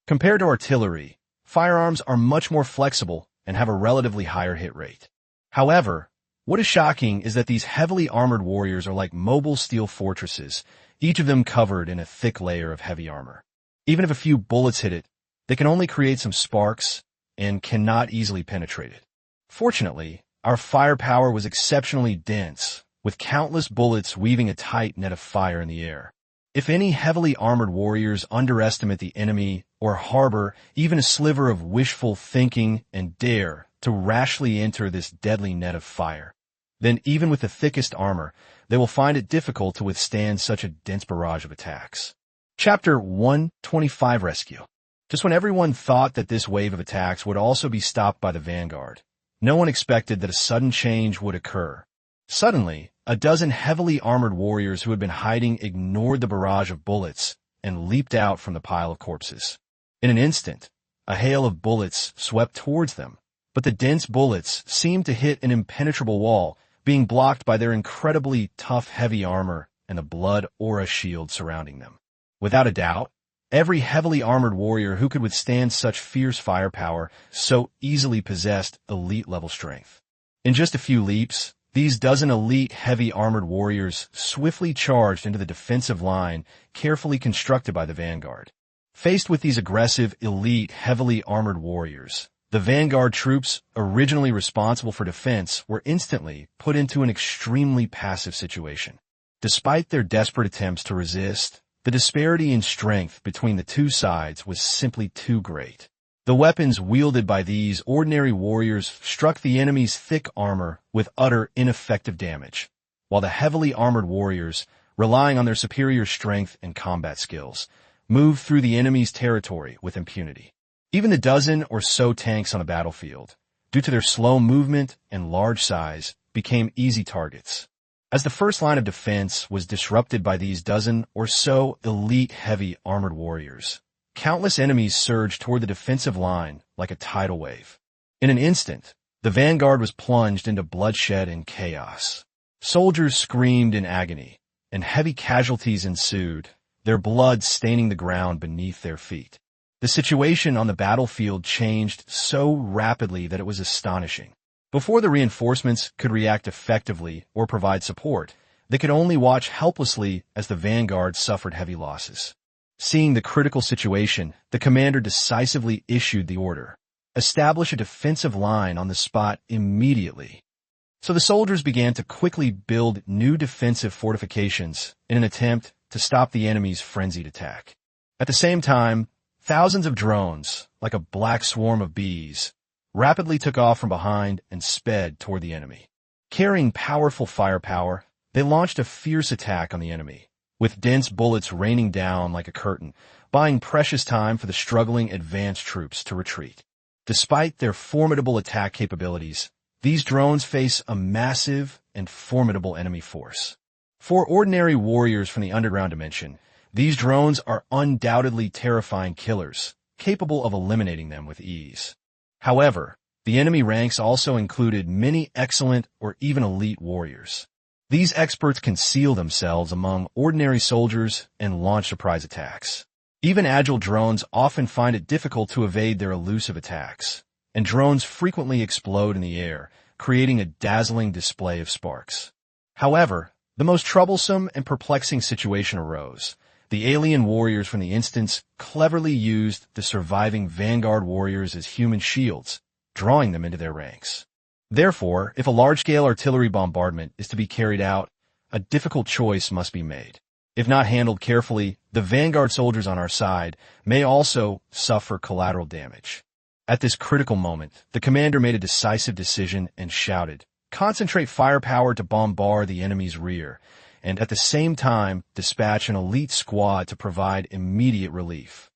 Compared to artillery, firearms are much more flexible and have a relatively higher hit rate. However, what is shocking is that these heavily armored warriors are like mobile steel fortresses, each of them covered in a thick layer of heavy armor. Even if a few bullets hit it, they can only create some sparks and cannot easily penetrate it. Fortunately, our firepower was exceptionally dense, with countless bullets weaving a tight net of fire in the air. If any heavily armored warriors underestimate the enemy or harbor even a sliver of wishful thinking and dare to rashly enter this deadly net of fire, then even with the thickest armor, they will find it difficult to withstand such a dense barrage of attacks. Chapter 125 Rescue. Just when everyone thought that this wave of attacks would also be stopped by the vanguard, no one expected that a sudden change would occur. Suddenly, a dozen heavily armored warriors who had been hiding ignored the barrage of bullets and leaped out from the pile of corpses. In an instant, a hail of bullets swept towards them, but the dense bullets seemed to hit an impenetrable wall, being blocked by their incredibly tough heavy armor and the blood aura shield surrounding them. Without a doubt, every heavily armored warrior who could withstand such fierce firepower so easily possessed elite-level strength. In just a few leaps, these dozen elite heavy armored warriors swiftly charged into the defensive line carefully constructed by the vanguard. Faced with these aggressive, elite, heavily armored warriors, the vanguard troops, originally responsible for defense, were instantly put into an extremely passive situation. Despite their desperate attempts to resist, the disparity in strength between the two sides was simply too great. The weapons wielded by these ordinary warriors struck the enemy's thick armor with utter ineffective damage, while the heavily armored warriors, relying on their superior strength and combat skills, moved through the enemy's territory with impunity. Even the dozen or so tanks on the battlefield, due to their slow movement and large size, became easy targets. As the first line of defense was disrupted by these dozen or so elite heavy armored warriors, countless enemies surged toward the defensive line like a tidal wave. In an instant, the vanguard was plunged into bloodshed and chaos. Soldiers screamed in agony, and heavy casualties ensued, their blood staining the ground beneath their feet. The situation on the battlefield changed so rapidly that it was astonishing. Before the reinforcements could react effectively or provide support, they could only watch helplessly as the vanguard suffered heavy losses. Seeing the critical situation, the commander decisively issued the order: establish a defensive line on the spot immediately. So the soldiers began to quickly build new defensive fortifications in an attempt to stop the enemy's frenzied attack. At the same time, thousands of drones, like a black swarm of bees, rapidly took off from behind and sped toward the enemy. Carrying powerful firepower, they launched a fierce attack on the enemy, with dense bullets raining down like a curtain, buying precious time for the struggling advanced troops to retreat. Despite their formidable attack capabilities, these drones face a massive and formidable enemy force. For ordinary warriors from the underground dimension, these drones are undoubtedly terrifying killers, capable of eliminating them with ease. However, The enemy ranks also included many excellent or even elite warriors. These experts conceal themselves among ordinary soldiers and launch surprise attacks. Even agile drones often find it difficult to evade their elusive attacks, and drones frequently explode in the air, creating a dazzling display of sparks. However, the most troublesome and perplexing situation arose. The alien warriors from the instance cleverly used the surviving vanguard warriors as human shields, drawing them into their ranks. Therefore, if a large-scale artillery bombardment is to be carried out, a difficult choice must be made. If not handled carefully, the vanguard soldiers on our side may also suffer collateral damage. At this critical moment, the commander made a decisive decision and shouted, "Concentrate firepower to bombard the enemy's rear, and at the same time dispatch an elite squad to provide immediate relief."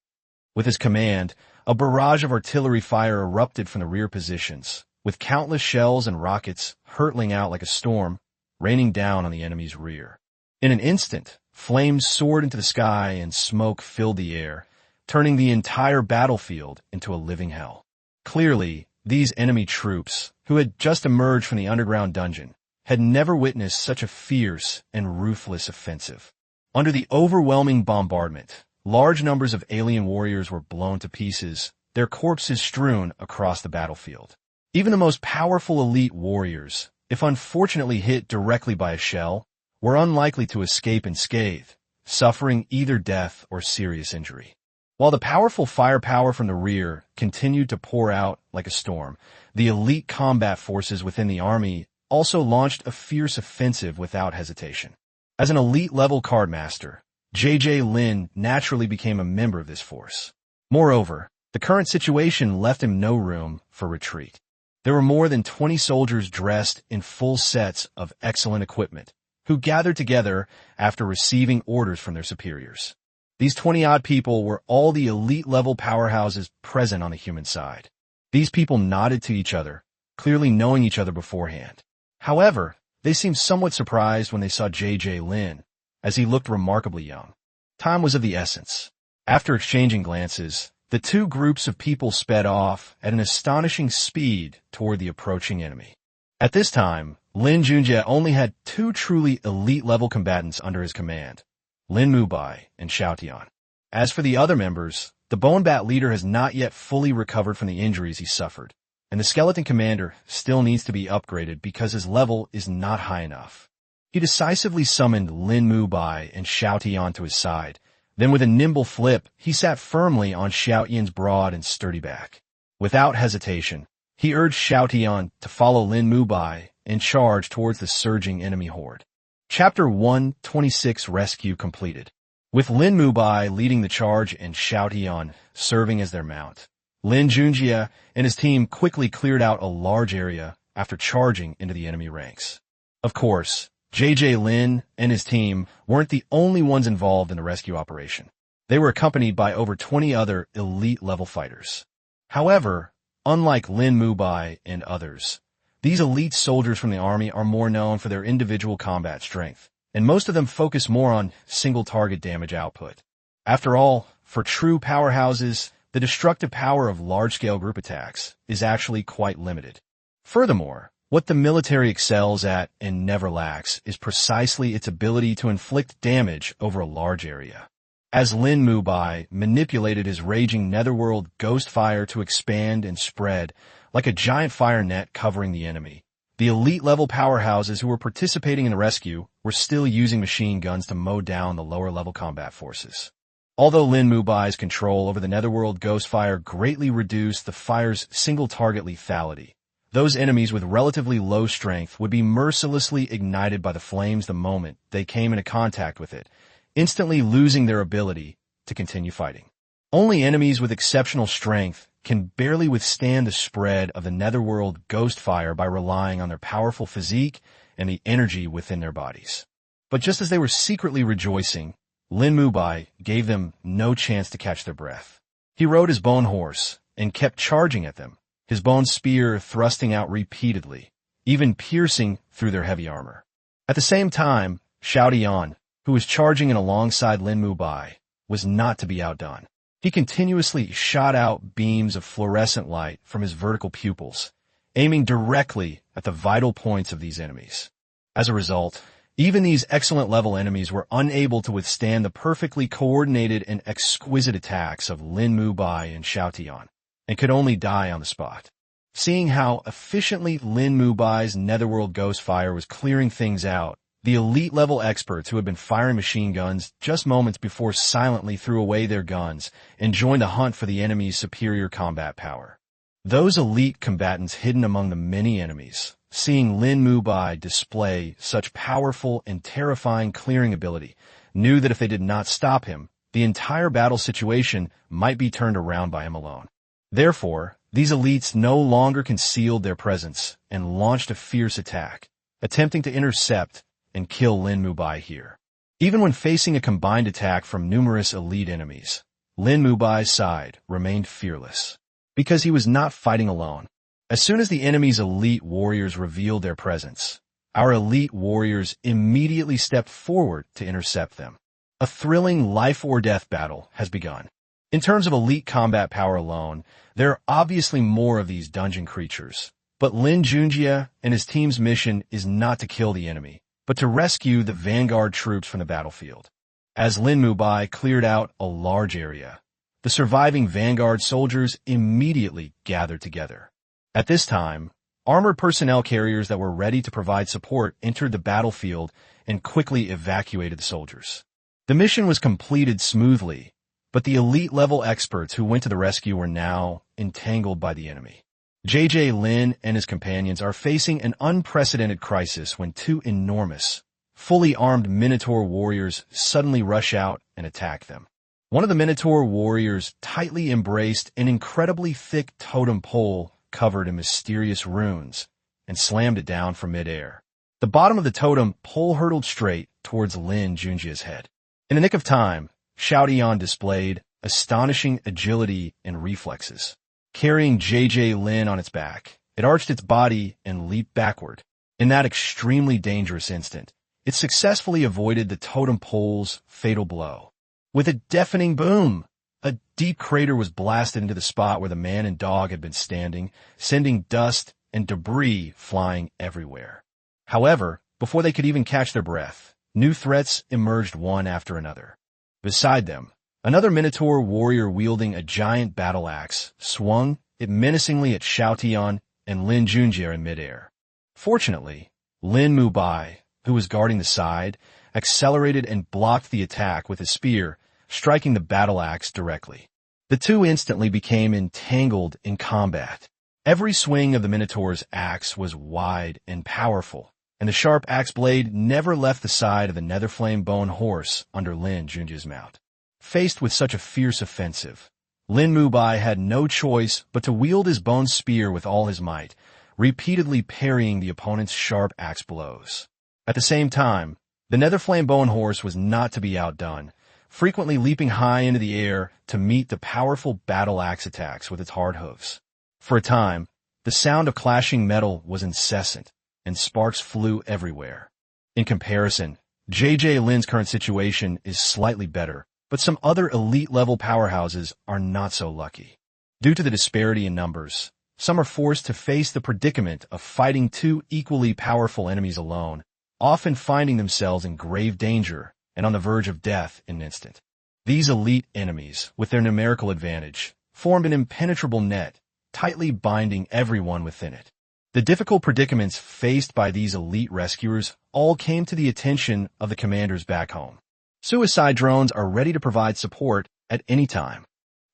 With his command, a barrage of artillery fire erupted from the rear positions, with countless shells and rockets hurtling out like a storm, raining down on the enemy's rear. In an instant, flames soared into the sky and smoke filled the air, turning the entire battlefield into a living hell. Clearly, these enemy troops, who had just emerged from the underground dungeon, had never witnessed such a fierce and ruthless offensive. Under the overwhelming bombardment, large numbers of alien warriors were blown to pieces, their corpses strewn across the battlefield. Even the most powerful elite warriors, if unfortunately hit directly by a shell, were unlikely to escape unscathed, suffering either death or serious injury. While the powerful firepower from the rear continued to pour out like a storm, the elite combat forces within the army also launched a fierce offensive without hesitation. As an elite-level cardmaster, J.J. Lin naturally became a member of this force. Moreover, the current situation left him no room for retreat. There were more than 20 soldiers dressed in full sets of excellent equipment, who gathered together after receiving orders from their superiors. These 20-odd people were all the elite-level powerhouses present on the human side. These people nodded to each other, clearly knowing each other beforehand. However, they seemed somewhat surprised when they saw J.J. Lin, as he looked remarkably young. Time was of the essence. After exchanging glances, the two groups of people sped off at an astonishing speed toward the approaching enemy. At this time, Lin Junjie only had two truly elite-level combatants under his command, Lin Mubai and Xiao Tian. As for the other members, the Bone Bat leader has not yet fully recovered from the injuries he suffered, and the skeleton commander still needs to be upgraded because his level is not high enough. He decisively summoned Lin Mubai and Xiao Tian to his side. Then with a nimble flip, he sat firmly on Xiao Yan's broad and sturdy back. Without hesitation, he urged Xiao Tian to follow Lin Mubai and charge towards the surging enemy horde. Chapter 126 Rescue completed. With Lin Mubai leading the charge and Xiao Tian serving as their mount, Lin Junjie and his team quickly cleared out a large area after charging into the enemy ranks. Of course, J.J. Lin and his team weren't the only ones involved in the rescue operation. They were accompanied by over 20 other elite-level fighters. However, unlike Lin Mubai and others, these elite soldiers from the army are more known for their individual combat strength, and most of them focus more on single-target damage output. After all, for true powerhouses, the destructive power of large-scale group attacks is actually quite limited. Furthermore, what the military excels at and never lacks is precisely its ability to inflict damage over a large area. As Lin Mubai manipulated his raging netherworld ghost fire to expand and spread like a giant fire net covering the enemy, the elite-level powerhouses who were participating in the rescue were still using machine guns to mow down the lower-level combat forces. Although Lin Mubai's control over the netherworld ghost fire greatly reduced the fire's single-target lethality, those enemies with relatively low strength would be mercilessly ignited by the flames the moment they came into contact with it, instantly losing their ability to continue fighting. Only enemies with exceptional strength can barely withstand the spread of the netherworld ghost fire by relying on their powerful physique and the energy within their bodies. But just as they were secretly rejoicing, Lin Mubai gave them no chance to catch their breath. He rode his bone horse and kept charging at them, his bone spear thrusting out repeatedly, even piercing through their heavy armor. At the same time, Xiao Tian, who was charging in alongside Lin Mubai, was not to be outdone. He continuously shot out beams of fluorescent light from his vertical pupils, aiming directly at the vital points of these enemies. As a result, even these excellent-level enemies were unable to withstand the perfectly coordinated and exquisite attacks of Lin Junjie and Xiao Tian, and could only die on the spot. Seeing how efficiently Lin Junjie's Netherworld Ghost Fire was clearing things out, the elite-level experts who had been firing machine guns just moments before silently threw away their guns and joined the hunt for the enemy's superior combat power. Those elite combatants hidden among the many enemies, seeing Lin Junjie display such powerful and terrifying clearing ability, knew that if they did not stop him, the entire battle situation might be turned around by him alone. Therefore, these elites no longer concealed their presence and launched a fierce attack, attempting to intercept and kill Lin Junjie here. Even when facing a combined attack from numerous elite enemies, Lin Junjie's side remained fearless, because he was not fighting alone. As soon as the enemy's elite warriors revealed their presence, our elite warriors immediately stepped forward to intercept them. A thrilling life-or-death battle has begun. In terms of elite combat power alone, there are obviously more of these dungeon creatures, but Lin Junjie and his team's mission is not to kill the enemy, but to rescue the vanguard troops from the battlefield. As Lin Junjie cleared out a large area, the surviving vanguard soldiers immediately gathered together. At this time, armored personnel carriers that were ready to provide support entered the battlefield and quickly evacuated the soldiers. The mission was completed smoothly, but the elite-level experts who went to the rescue were now entangled by the enemy. JJ Lin and his companions are facing an unprecedented crisis when two enormous, fully armed Minotaur warriors suddenly rush out and attack them. One of the Minotaur warriors tightly embraced an incredibly thick totem pole covered in mysterious runes and slammed it down from midair. The bottom of the totem pole hurtled straight towards Lin Junjie's head. In the nick of time, Xiao Tian displayed astonishing agility and reflexes. Carrying JJ Lin on its back, it arched its body and leaped backward. In that extremely dangerous instant, it successfully avoided the totem pole's fatal blow. With a deafening boom, a deep crater was blasted into the spot where the man and dog had been standing, sending dust and debris flying everywhere. However, before they could even catch their breath, new threats emerged one after another. Beside them, another Minotaur warrior wielding a giant battle axe swung it menacingly at Xiao Tian and Lin Junjie in midair. Fortunately, Lin Junjie, who was guarding the side, accelerated and blocked the attack with his spear, striking the battle axe directly. The two instantly became entangled in combat. Every swing of the Minotaur's axe was wide and powerful, and the sharp axe blade never left the side of the Netherflame Bone horse under Lin Junjie's mount. Faced with such a fierce offensive, Lin Junjie had no choice but to wield his bone spear with all his might, repeatedly parrying the opponent's sharp axe blows. At the same time, the Netherflame Bone horse was not to be outdone, frequently leaping high into the air to meet the powerful battle axe attacks with its hard hooves. For a time, the sound of clashing metal was incessant, and sparks flew everywhere. In comparison, JJ Lin's current situation is slightly better, but some other elite-level powerhouses are not so lucky. Due to the disparity in numbers, some are forced to face the predicament of fighting two equally powerful enemies alone, often finding themselves in grave danger and on the verge of death in an instant. These elite enemies, with their numerical advantage, formed an impenetrable net, tightly binding everyone within it. The difficult predicaments faced by these elite rescuers all came to the attention of the commanders back home. Suicide drones are ready to provide support at any time.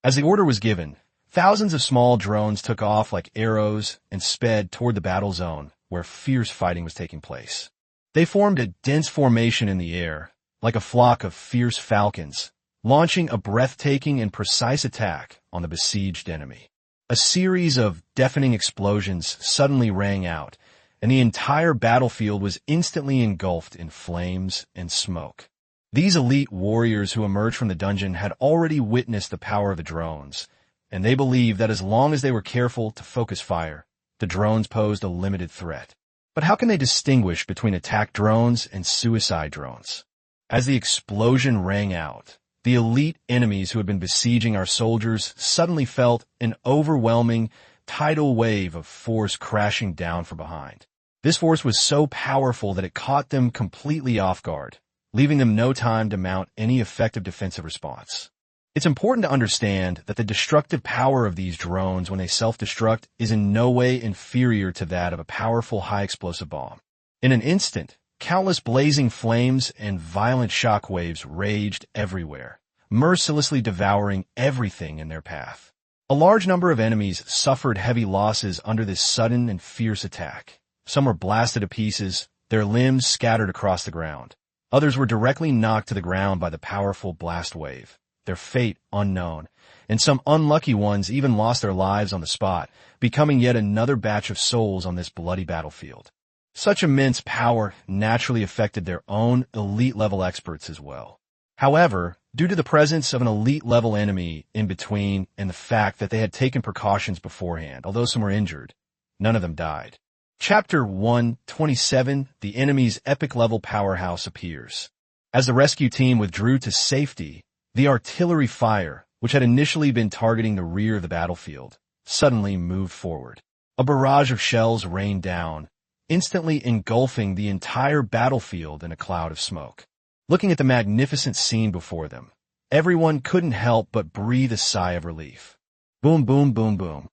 As the order was given, thousands of small drones took off like arrows and sped toward the battle zone where fierce fighting was taking place. They formed a dense formation in the air, like a flock of fierce falcons, launching a breathtaking and precise attack on the besieged enemy. A series of deafening explosions suddenly rang out, and the entire battlefield was instantly engulfed in flames and smoke. These elite warriors who emerged from the dungeon had already witnessed the power of the drones, and they believed that as long as they were careful to focus fire, the drones posed a limited threat. But how can they distinguish between attack drones and suicide drones? As the explosion rang out, the elite enemies who had been besieging our soldiers suddenly felt an overwhelming, tidal wave of force crashing down from behind. This force was so powerful that it caught them completely off guard, leaving them no time to mount any effective defensive response. It's important to understand that the destructive power of these drones when they self-destruct is in no way inferior to that of a powerful high-explosive bomb. In an instant, countless blazing flames and violent shock waves raged everywhere, mercilessly devouring everything in their path. A large number of enemies suffered heavy losses under this sudden and fierce attack. Some were blasted to pieces, their limbs scattered across the ground. Others were directly knocked to the ground by the powerful blast wave, their fate unknown, and some unlucky ones even lost their lives on the spot, becoming yet another batch of souls on this bloody battlefield. Such immense power naturally affected their own elite-level experts as well. However, due to the presence of an elite-level enemy in between and the fact that they had taken precautions beforehand, although some were injured, none of them died. Chapter 127, the enemy's epic-level powerhouse appears. As the rescue team withdrew to safety, the artillery fire, which had initially been targeting the rear of the battlefield, suddenly moved forward. A barrage of shells rained down, instantly engulfing the entire battlefield in a cloud of smoke. Looking at the magnificent scene before them, everyone couldn't help but breathe a sigh of relief. Boom, boom, boom, boom.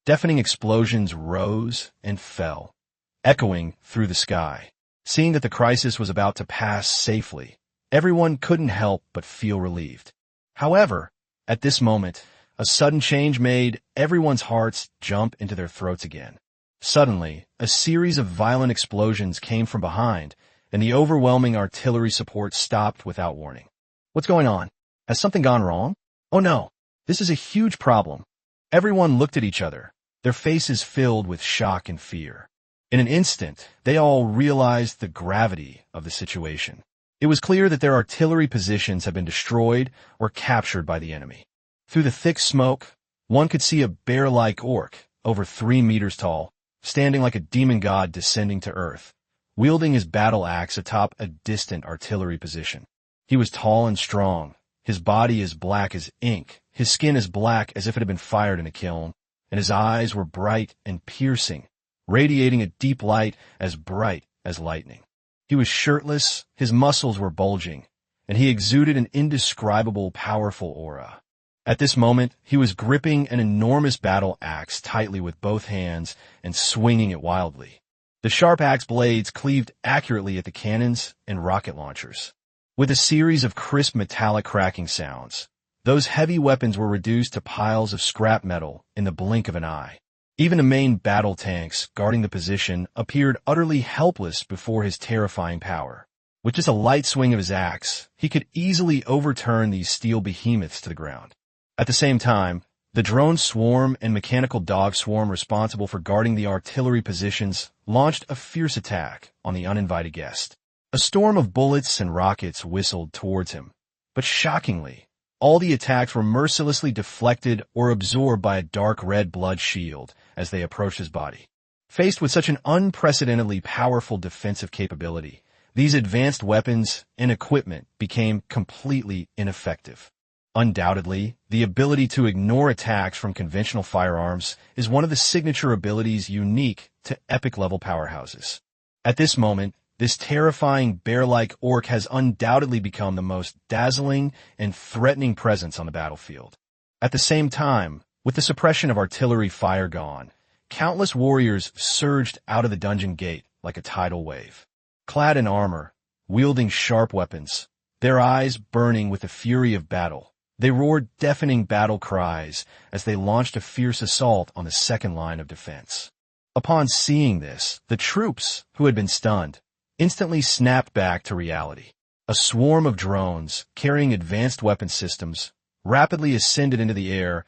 Deafening explosions rose and fell, echoing through the sky. Seeing that the crisis was about to pass safely, everyone couldn't help but feel relieved. However, at this moment, a sudden change made everyone's hearts jump into their throats again. Suddenly, a series of violent explosions came from behind, and the overwhelming artillery support stopped without warning. What's going on? Has something gone wrong? Oh no, this is a huge problem. Everyone looked at each other, their faces filled with shock and fear. In an instant, they all realized the gravity of the situation. It was clear that their artillery positions had been destroyed or captured by the enemy. Through the thick smoke, one could see a bear-like orc, over 3 meters tall, standing like a demon god descending to earth, wielding his battle axe atop a distant artillery position. He was tall and strong, his body as black as ink, his skin as black as if it had been fired in a kiln, and his eyes were bright and piercing, radiating a deep light as bright as lightning. He was shirtless, his muscles were bulging, and he exuded an indescribable, powerful aura. At this moment, he was gripping an enormous battle axe tightly with both hands and swinging it wildly. The sharp axe blades cleaved accurately at the cannons and rocket launchers. With a series of crisp metallic cracking sounds, those heavy weapons were reduced to piles of scrap metal in the blink of an eye. Even the main battle tanks guarding the position appeared utterly helpless before his terrifying power. With just a light swing of his axe, he could easily overturn these steel behemoths to the ground. At the same time, the drone swarm and mechanical dog swarm responsible for guarding the artillery positions launched a fierce attack on the uninvited guest. A storm of bullets and rockets whistled towards him, but shockingly, all the attacks were mercilessly deflected or absorbed by a dark red blood shield as they approached his body. Faced with such an unprecedentedly powerful defensive capability, these advanced weapons and equipment became completely ineffective. Undoubtedly, the ability to ignore attacks from conventional firearms is one of the signature abilities unique to epic-level powerhouses. At this moment, this terrifying bear-like orc has undoubtedly become the most dazzling and threatening presence on the battlefield. At the same time, with the suppression of artillery fire gone, countless warriors surged out of the dungeon gate like a tidal wave. Clad in armor, wielding sharp weapons, their eyes burning with the fury of battle, they roared deafening battle cries as they launched a fierce assault on the second line of defense. Upon seeing this, the troops, who had been stunned, instantly snapped back to reality. A swarm of drones, carrying advanced weapon systems, rapidly ascended into the air,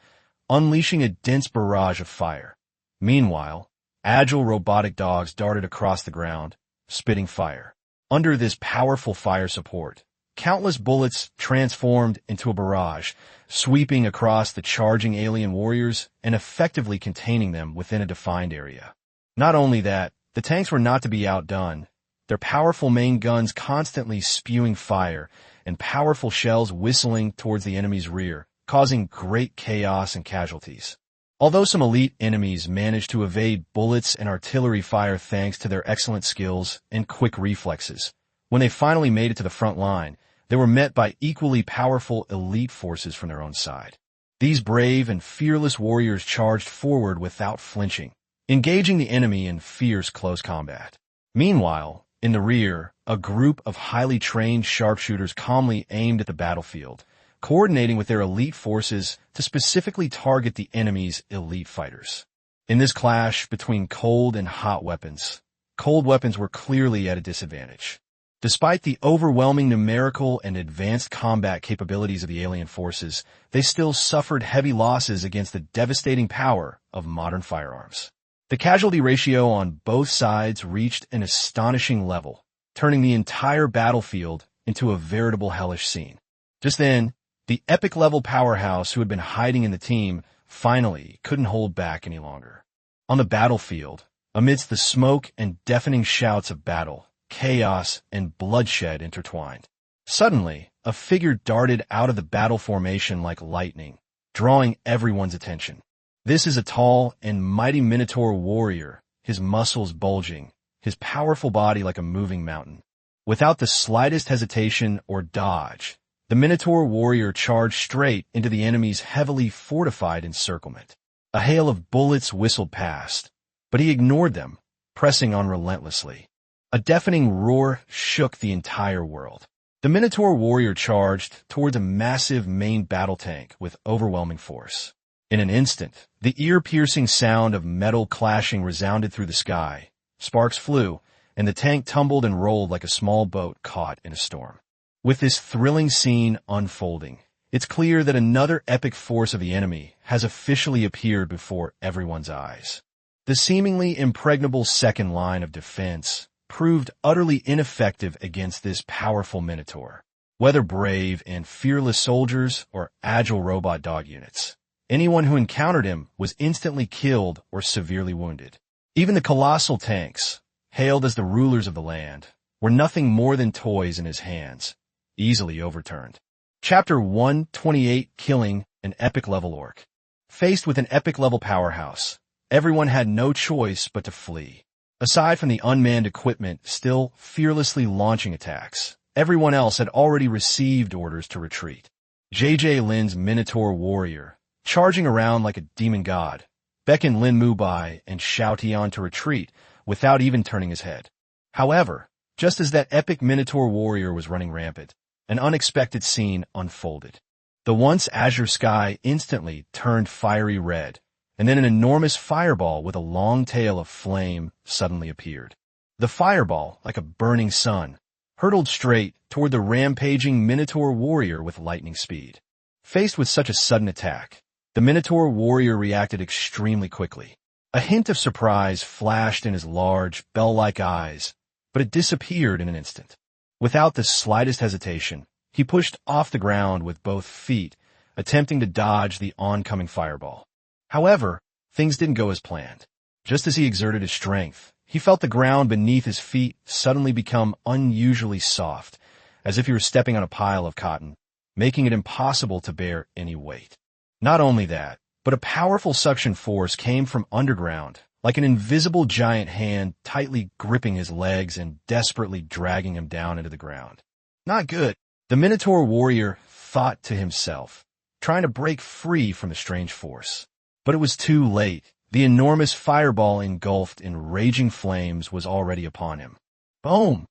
unleashing a dense barrage of fire. Meanwhile, agile robotic dogs darted across the ground, spitting fire. Under this powerful fire support, countless bullets transformed into a barrage, sweeping across the charging alien warriors and effectively containing them within a defined area. Not only that, the tanks were not to be outdone, their powerful main guns constantly spewing fire and powerful shells whistling towards the enemy's rear, causing great chaos and casualties. Although some elite enemies managed to evade bullets and artillery fire thanks to their excellent skills and quick reflexes, when they finally made it to the front line, they were met by equally powerful elite forces from their own side. These brave and fearless warriors charged forward without flinching, engaging the enemy in fierce close combat. Meanwhile, in the rear, a group of highly trained sharpshooters calmly aimed at the battlefield, coordinating with their elite forces to specifically target the enemy's elite fighters. In this clash between cold and hot weapons, cold weapons were clearly at a disadvantage. Despite the overwhelming numerical and advanced combat capabilities of the alien forces, they still suffered heavy losses against the devastating power of modern firearms. The casualty ratio on both sides reached an astonishing level, turning the entire battlefield into a veritable hellish scene. Just then, the epic-level powerhouse who had been hiding in the team finally couldn't hold back any longer. On the battlefield, amidst the smoke and deafening shouts of battle, chaos and bloodshed intertwined. Suddenly, a figure darted out of the battle formation like lightning, drawing everyone's attention. This is a tall and mighty Minotaur warrior, his muscles bulging, his powerful body like a moving mountain. Without the slightest hesitation or dodge, the Minotaur warrior charged straight into the enemy's heavily fortified encirclement. A hail of bullets whistled past, but he ignored them, pressing on relentlessly. A deafening roar shook the entire world. The Minotaur warrior charged towards a massive main battle tank with overwhelming force. In an instant, the ear-piercing sound of metal clashing resounded through the sky. Sparks flew, and the tank tumbled and rolled like a small boat caught in a storm. With this thrilling scene unfolding, it's clear that another epic force of the enemy has officially appeared before everyone's eyes. The seemingly impregnable second line of defense proved utterly ineffective against this powerful Minotaur. Whether brave and fearless soldiers or agile robot dog units, anyone who encountered him was instantly killed or severely wounded. Even the colossal tanks, hailed as the rulers of the land, were nothing more than toys in his hands, easily overturned. Chapter 128: Killing an Epic-Level Orc. Faced with an epic-level powerhouse, everyone had no choice but to flee. Aside from the unmanned equipment still fearlessly launching attacks, everyone else had already received orders to retreat. JJ Lin's Minotaur warrior, charging around like a demon god, beckoned Lin Mubai and Xiao Tian to retreat without even turning his head. However, just as that epic Minotaur warrior was running rampant, an unexpected scene unfolded. The once azure sky instantly turned fiery red, and then an enormous fireball with a long tail of flame suddenly appeared. The fireball, like a burning sun, hurtled straight toward the rampaging Minotaur warrior with lightning speed. Faced with such a sudden attack, the Minotaur warrior reacted extremely quickly. A hint of surprise flashed in his large, bell-like eyes, but it disappeared in an instant. Without the slightest hesitation, he pushed off the ground with both feet, attempting to dodge the oncoming fireball. However, things didn't go as planned. Just as he exerted his strength, he felt the ground beneath his feet suddenly become unusually soft, as if he were stepping on a pile of cotton, making it impossible to bear any weight. Not only that, but a powerful suction force came from underground, like an invisible giant hand tightly gripping his legs and desperately dragging him down into the ground. Not good. The Minotaur warrior thought to himself, trying to break free from the strange force. But it was too late. The enormous fireball engulfed in raging flames was already upon him. Boom!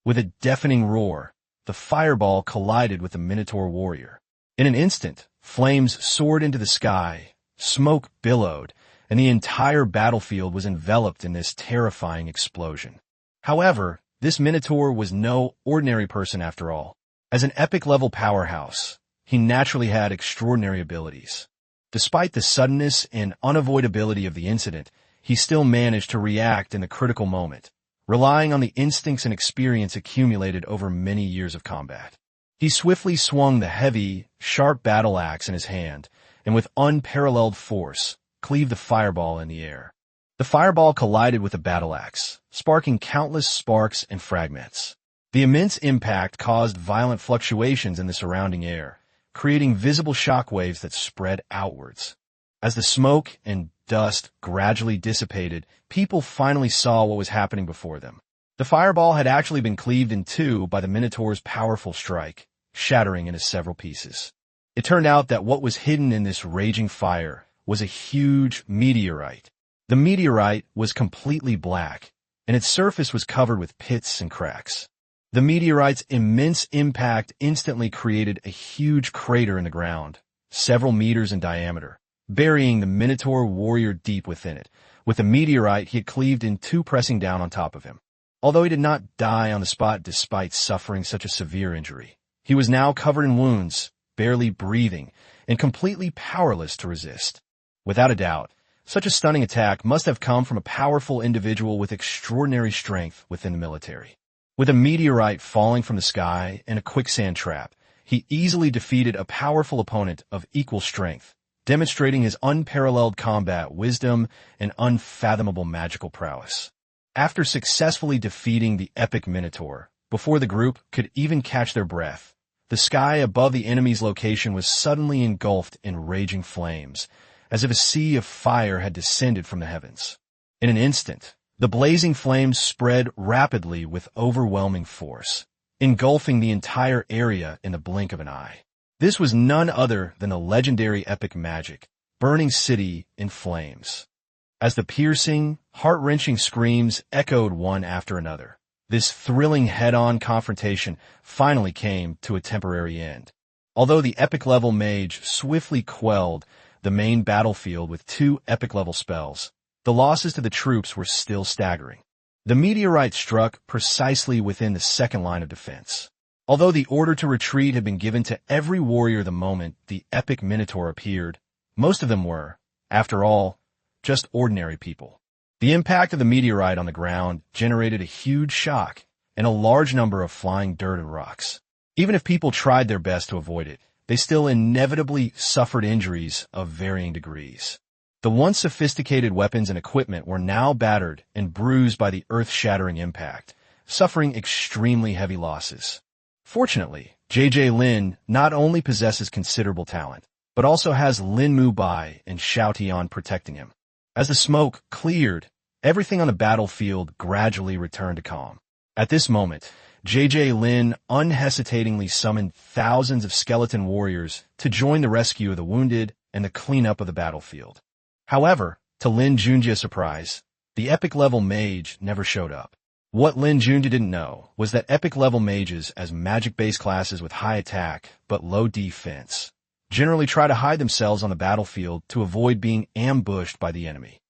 With a deafening roar, the fireball collided with the Minotaur warrior. In an instant, flames soared into the sky, smoke billowed, and the entire battlefield was enveloped in this terrifying explosion. However, this Minotaur was no ordinary person after all. As an epic-level powerhouse, he naturally had extraordinary abilities. Despite the suddenness and unavoidability of the incident, he still managed to react in the critical moment, relying on the instincts and experience accumulated over many years of combat. He swiftly swung the heavy, sharp battle axe in his hand, and with unparalleled force, cleaved the fireball in the air. The fireball collided with the battle axe, sparking countless sparks and fragments. The immense impact caused violent fluctuations in the surrounding air, creating visible shock waves that spread outwards. As the smoke and dust gradually dissipated, people finally saw what was happening before them. The fireball had actually been cleaved in two by the Minotaur's powerful strike, shattering into several pieces. It turned out that what was hidden in this raging fire was a huge meteorite. The meteorite was completely black, and its surface was covered with pits and cracks. The meteorite's immense impact instantly created a huge crater in the ground, several meters in diameter, burying the Minotaur warrior deep within it. With the meteorite, he had cleaved in two, pressing down on top of him. Although he did not die on the spot despite suffering such a severe injury, he was now covered in wounds, barely breathing, and completely powerless to resist. Without a doubt, such a stunning attack must have come from a powerful individual with extraordinary strength within the military. With a meteorite falling from the sky and a quicksand trap, he easily defeated a powerful opponent of equal strength, demonstrating his unparalleled combat wisdom and unfathomable magical prowess. After successfully defeating the epic Minotaur, before the group could even catch their breath, the sky above the enemy's location was suddenly engulfed in raging flames, as if a sea of fire had descended from the heavens. In an instant, the blazing flames spread rapidly with overwhelming force, engulfing the entire area in the blink of an eye. This was none other than the legendary epic magic, Burning City in Flames. As the piercing, heart-wrenching screams echoed one after another, this thrilling head-on confrontation finally came to a temporary end. Although the epic-level mage swiftly quelled the main battlefield with two epic-level spells, the losses to the troops were still staggering. The meteorite struck precisely within the second line of defense. Although the order to retreat had been given to every warrior the moment the epic Minotaur appeared, most of them were, after all, just ordinary people. The impact of the meteorite on the ground generated a huge shock and a large number of flying dirt and rocks. Even if people tried their best to avoid it, they still inevitably suffered injuries of varying degrees. The once sophisticated weapons and equipment were now battered and bruised by the earth-shattering impact, suffering extremely heavy losses. Fortunately, J.J. Lin not only possesses considerable talent, but also has Lin Mu Bai and Xiao Tian protecting him. As the smoke cleared, everything on the battlefield gradually returned to calm. At this moment, J.J. Lin unhesitatingly summoned thousands of skeleton warriors to join the rescue of the wounded and the cleanup of the battlefield. However, to Lin Junjie's surprise, the epic-level mage never showed up. What Lin Junjie didn't know was that epic-level mages, as magic-based classes with high attack but low defense, generally try to hide themselves on the battlefield to avoid being ambushed by the enemy.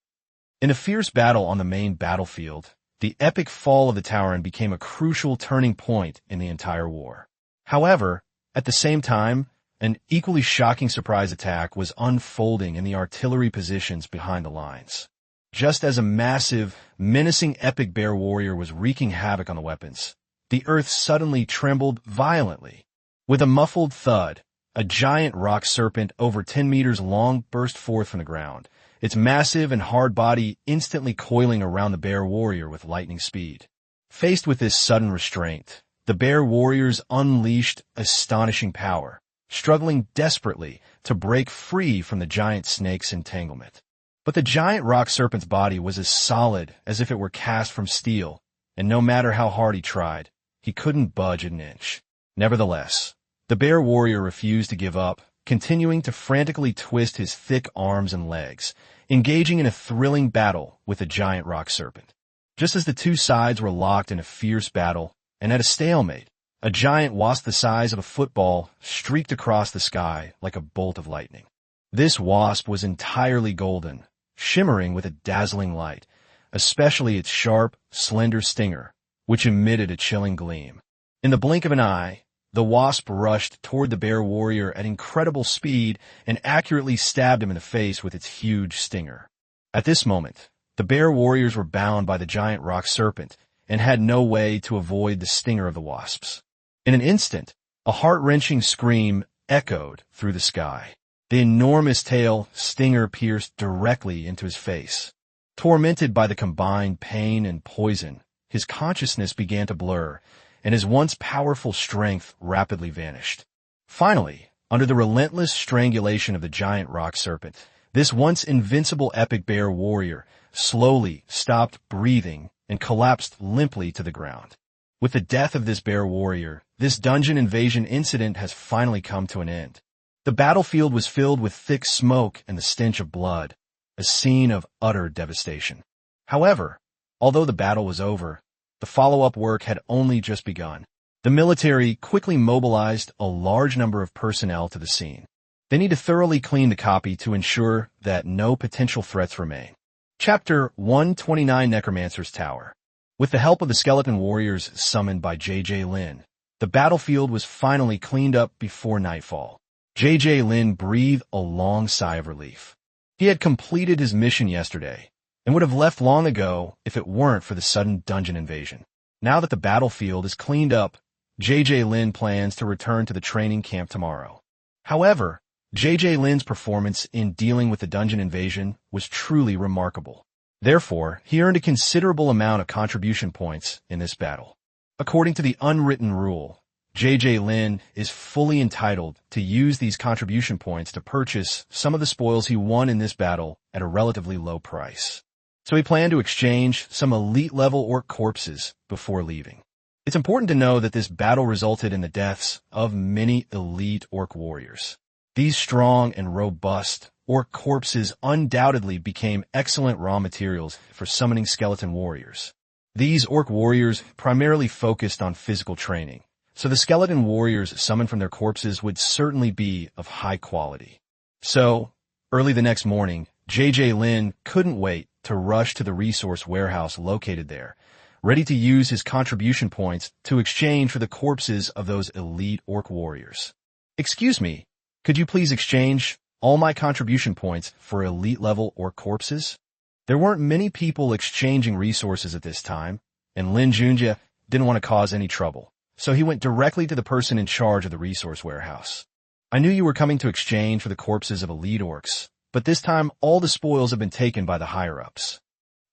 In a fierce battle on the main battlefield, the epic fall of the Tauren became a crucial turning point in the entire war. However, at the same time, an equally shocking surprise attack was unfolding in the artillery positions behind the lines. Just as a massive, menacing epic bear warrior was wreaking havoc on the weapons, the earth suddenly trembled violently. With a muffled thud, a giant rock serpent over 10 meters long burst forth from the ground, its massive and hard body instantly coiling around the bear warrior with lightning speed. Faced with this sudden restraint, the bear warriors unleashed astonishing power, struggling desperately to break free from the giant snake's entanglement. But the giant rock serpent's body was as solid as if it were cast from steel, and no matter how hard he tried, he couldn't budge an inch. Nevertheless, the bear warrior refused to give up, continuing to frantically twist his thick arms and legs, engaging in a thrilling battle with the giant rock serpent. Just as the two sides were locked in a fierce battle, and at a stalemate, a giant wasp the size of a football streaked across the sky like a bolt of lightning. This wasp was entirely golden, shimmering with a dazzling light, especially its sharp, slender stinger, which emitted a chilling gleam. In the blink of an eye, the wasp rushed toward the bear warrior at incredible speed and accurately stabbed him in the face with its huge stinger. At this moment, the bear warriors were bound by the giant rock serpent and had no way to avoid the stinger of the wasps. In an instant, a heart-wrenching scream echoed through the sky. The enormous tail stinger pierced directly into his face. Tormented by the combined pain and poison, his consciousness began to blur, and his once powerful strength rapidly vanished. Finally, under the relentless strangulation of the giant rock serpent, This once invincible epic bear warrior slowly stopped breathing and collapsed limply to the ground. With the death of this bear warrior, this dungeon invasion incident has finally come to an end. The battlefield was filled with thick smoke and the stench of blood, a scene of utter devastation. However, although the battle was over, the follow-up work had only just begun. The military quickly mobilized a large number of personnel to the scene. They need to thoroughly clean the copy to ensure that no potential threats remain. Chapter 129, Necromancer's Tower. With the help of the skeleton warriors summoned by J.J. Lin, the battlefield was finally cleaned up before nightfall. J.J. Lin breathed a long sigh of relief. He had completed his mission yesterday and would have left long ago if it weren't for the sudden dungeon invasion. Now that the battlefield is cleaned up, J.J. Lin plans to return to the training camp tomorrow. However, J.J. Lin's performance in dealing with the dungeon invasion was truly remarkable. Therefore, he earned a considerable amount of contribution points in this battle. According to the unwritten rule, J.J. Lin is fully entitled to use these contribution points to purchase some of the spoils he won in this battle at a relatively low price. So he planned to exchange some elite-level orc corpses before leaving. It's important to know that this battle resulted in the deaths of many elite orc warriors. These strong and robust orc corpses undoubtedly became excellent raw materials for summoning skeleton warriors. These orc warriors primarily focused on physical training, so the skeleton warriors summoned from their corpses would certainly be of high quality. So, early the next morning, J.J. Lin couldn't wait to rush to the resource warehouse located there, ready to use his contribution points to exchange for the corpses of those elite orc warriors. Excuse me, could you please exchange all my contribution points for elite-level orc corpses? There weren't many people exchanging resources at this time, and Lin Junjie didn't want to cause any trouble, so he went directly to the person in charge of the resource warehouse. I knew you were coming to exchange for the corpses of elite orcs, but this time all the spoils have been taken by the higher-ups.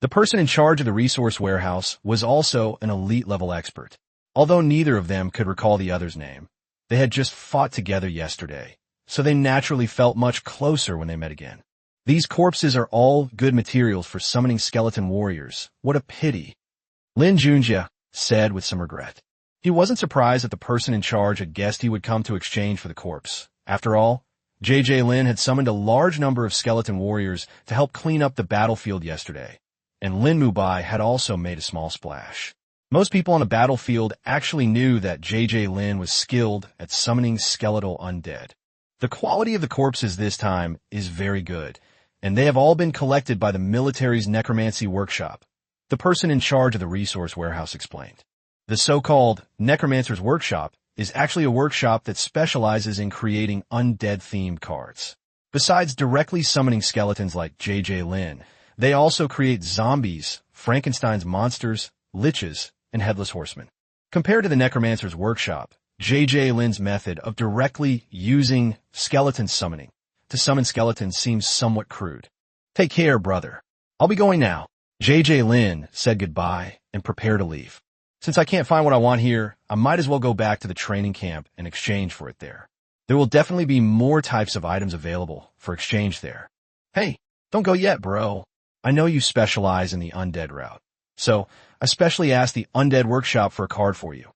The person in charge of the resource warehouse was also an elite-level expert. Although neither of them could recall the other's name, they had just fought together yesterday, so they naturally felt much closer when they met again. These corpses are all good materials for summoning skeleton warriors. What a pity, Lin Junjie said with some regret. He wasn't surprised that the person in charge had guessed he would come to exchange for the corpse. After all, J.J. Lin had summoned a large number of skeleton warriors to help clean up the battlefield yesterday, and Lin Mubai had also made a small splash. Most people on the battlefield actually knew that J.J. Lin was skilled at summoning skeletal undead. The quality of the corpses this time is very good, and they have all been collected by the military's necromancy workshop, the person in charge of the resource warehouse explained. The so-called Necromancer's Workshop is actually a workshop that specializes in creating undead-themed cards. Besides directly summoning skeletons like J.J. Lin, they also create zombies, Frankenstein's monsters, liches, and headless horsemen. Compared to the Necromancer's Workshop, J.J. Lin's method of directly using skeleton summoning to summon skeletons seems somewhat crude. Take care, brother. I'll be going now. J.J. Lin said goodbye and prepared to leave. Since I can't find what I want here, I might as well go back to the training camp and exchange for it there. There will definitely be more types of items available for exchange there. Hey, don't go yet, bro. I know you specialize in the undead route, so I specially asked the Undead Workshop for a card for you.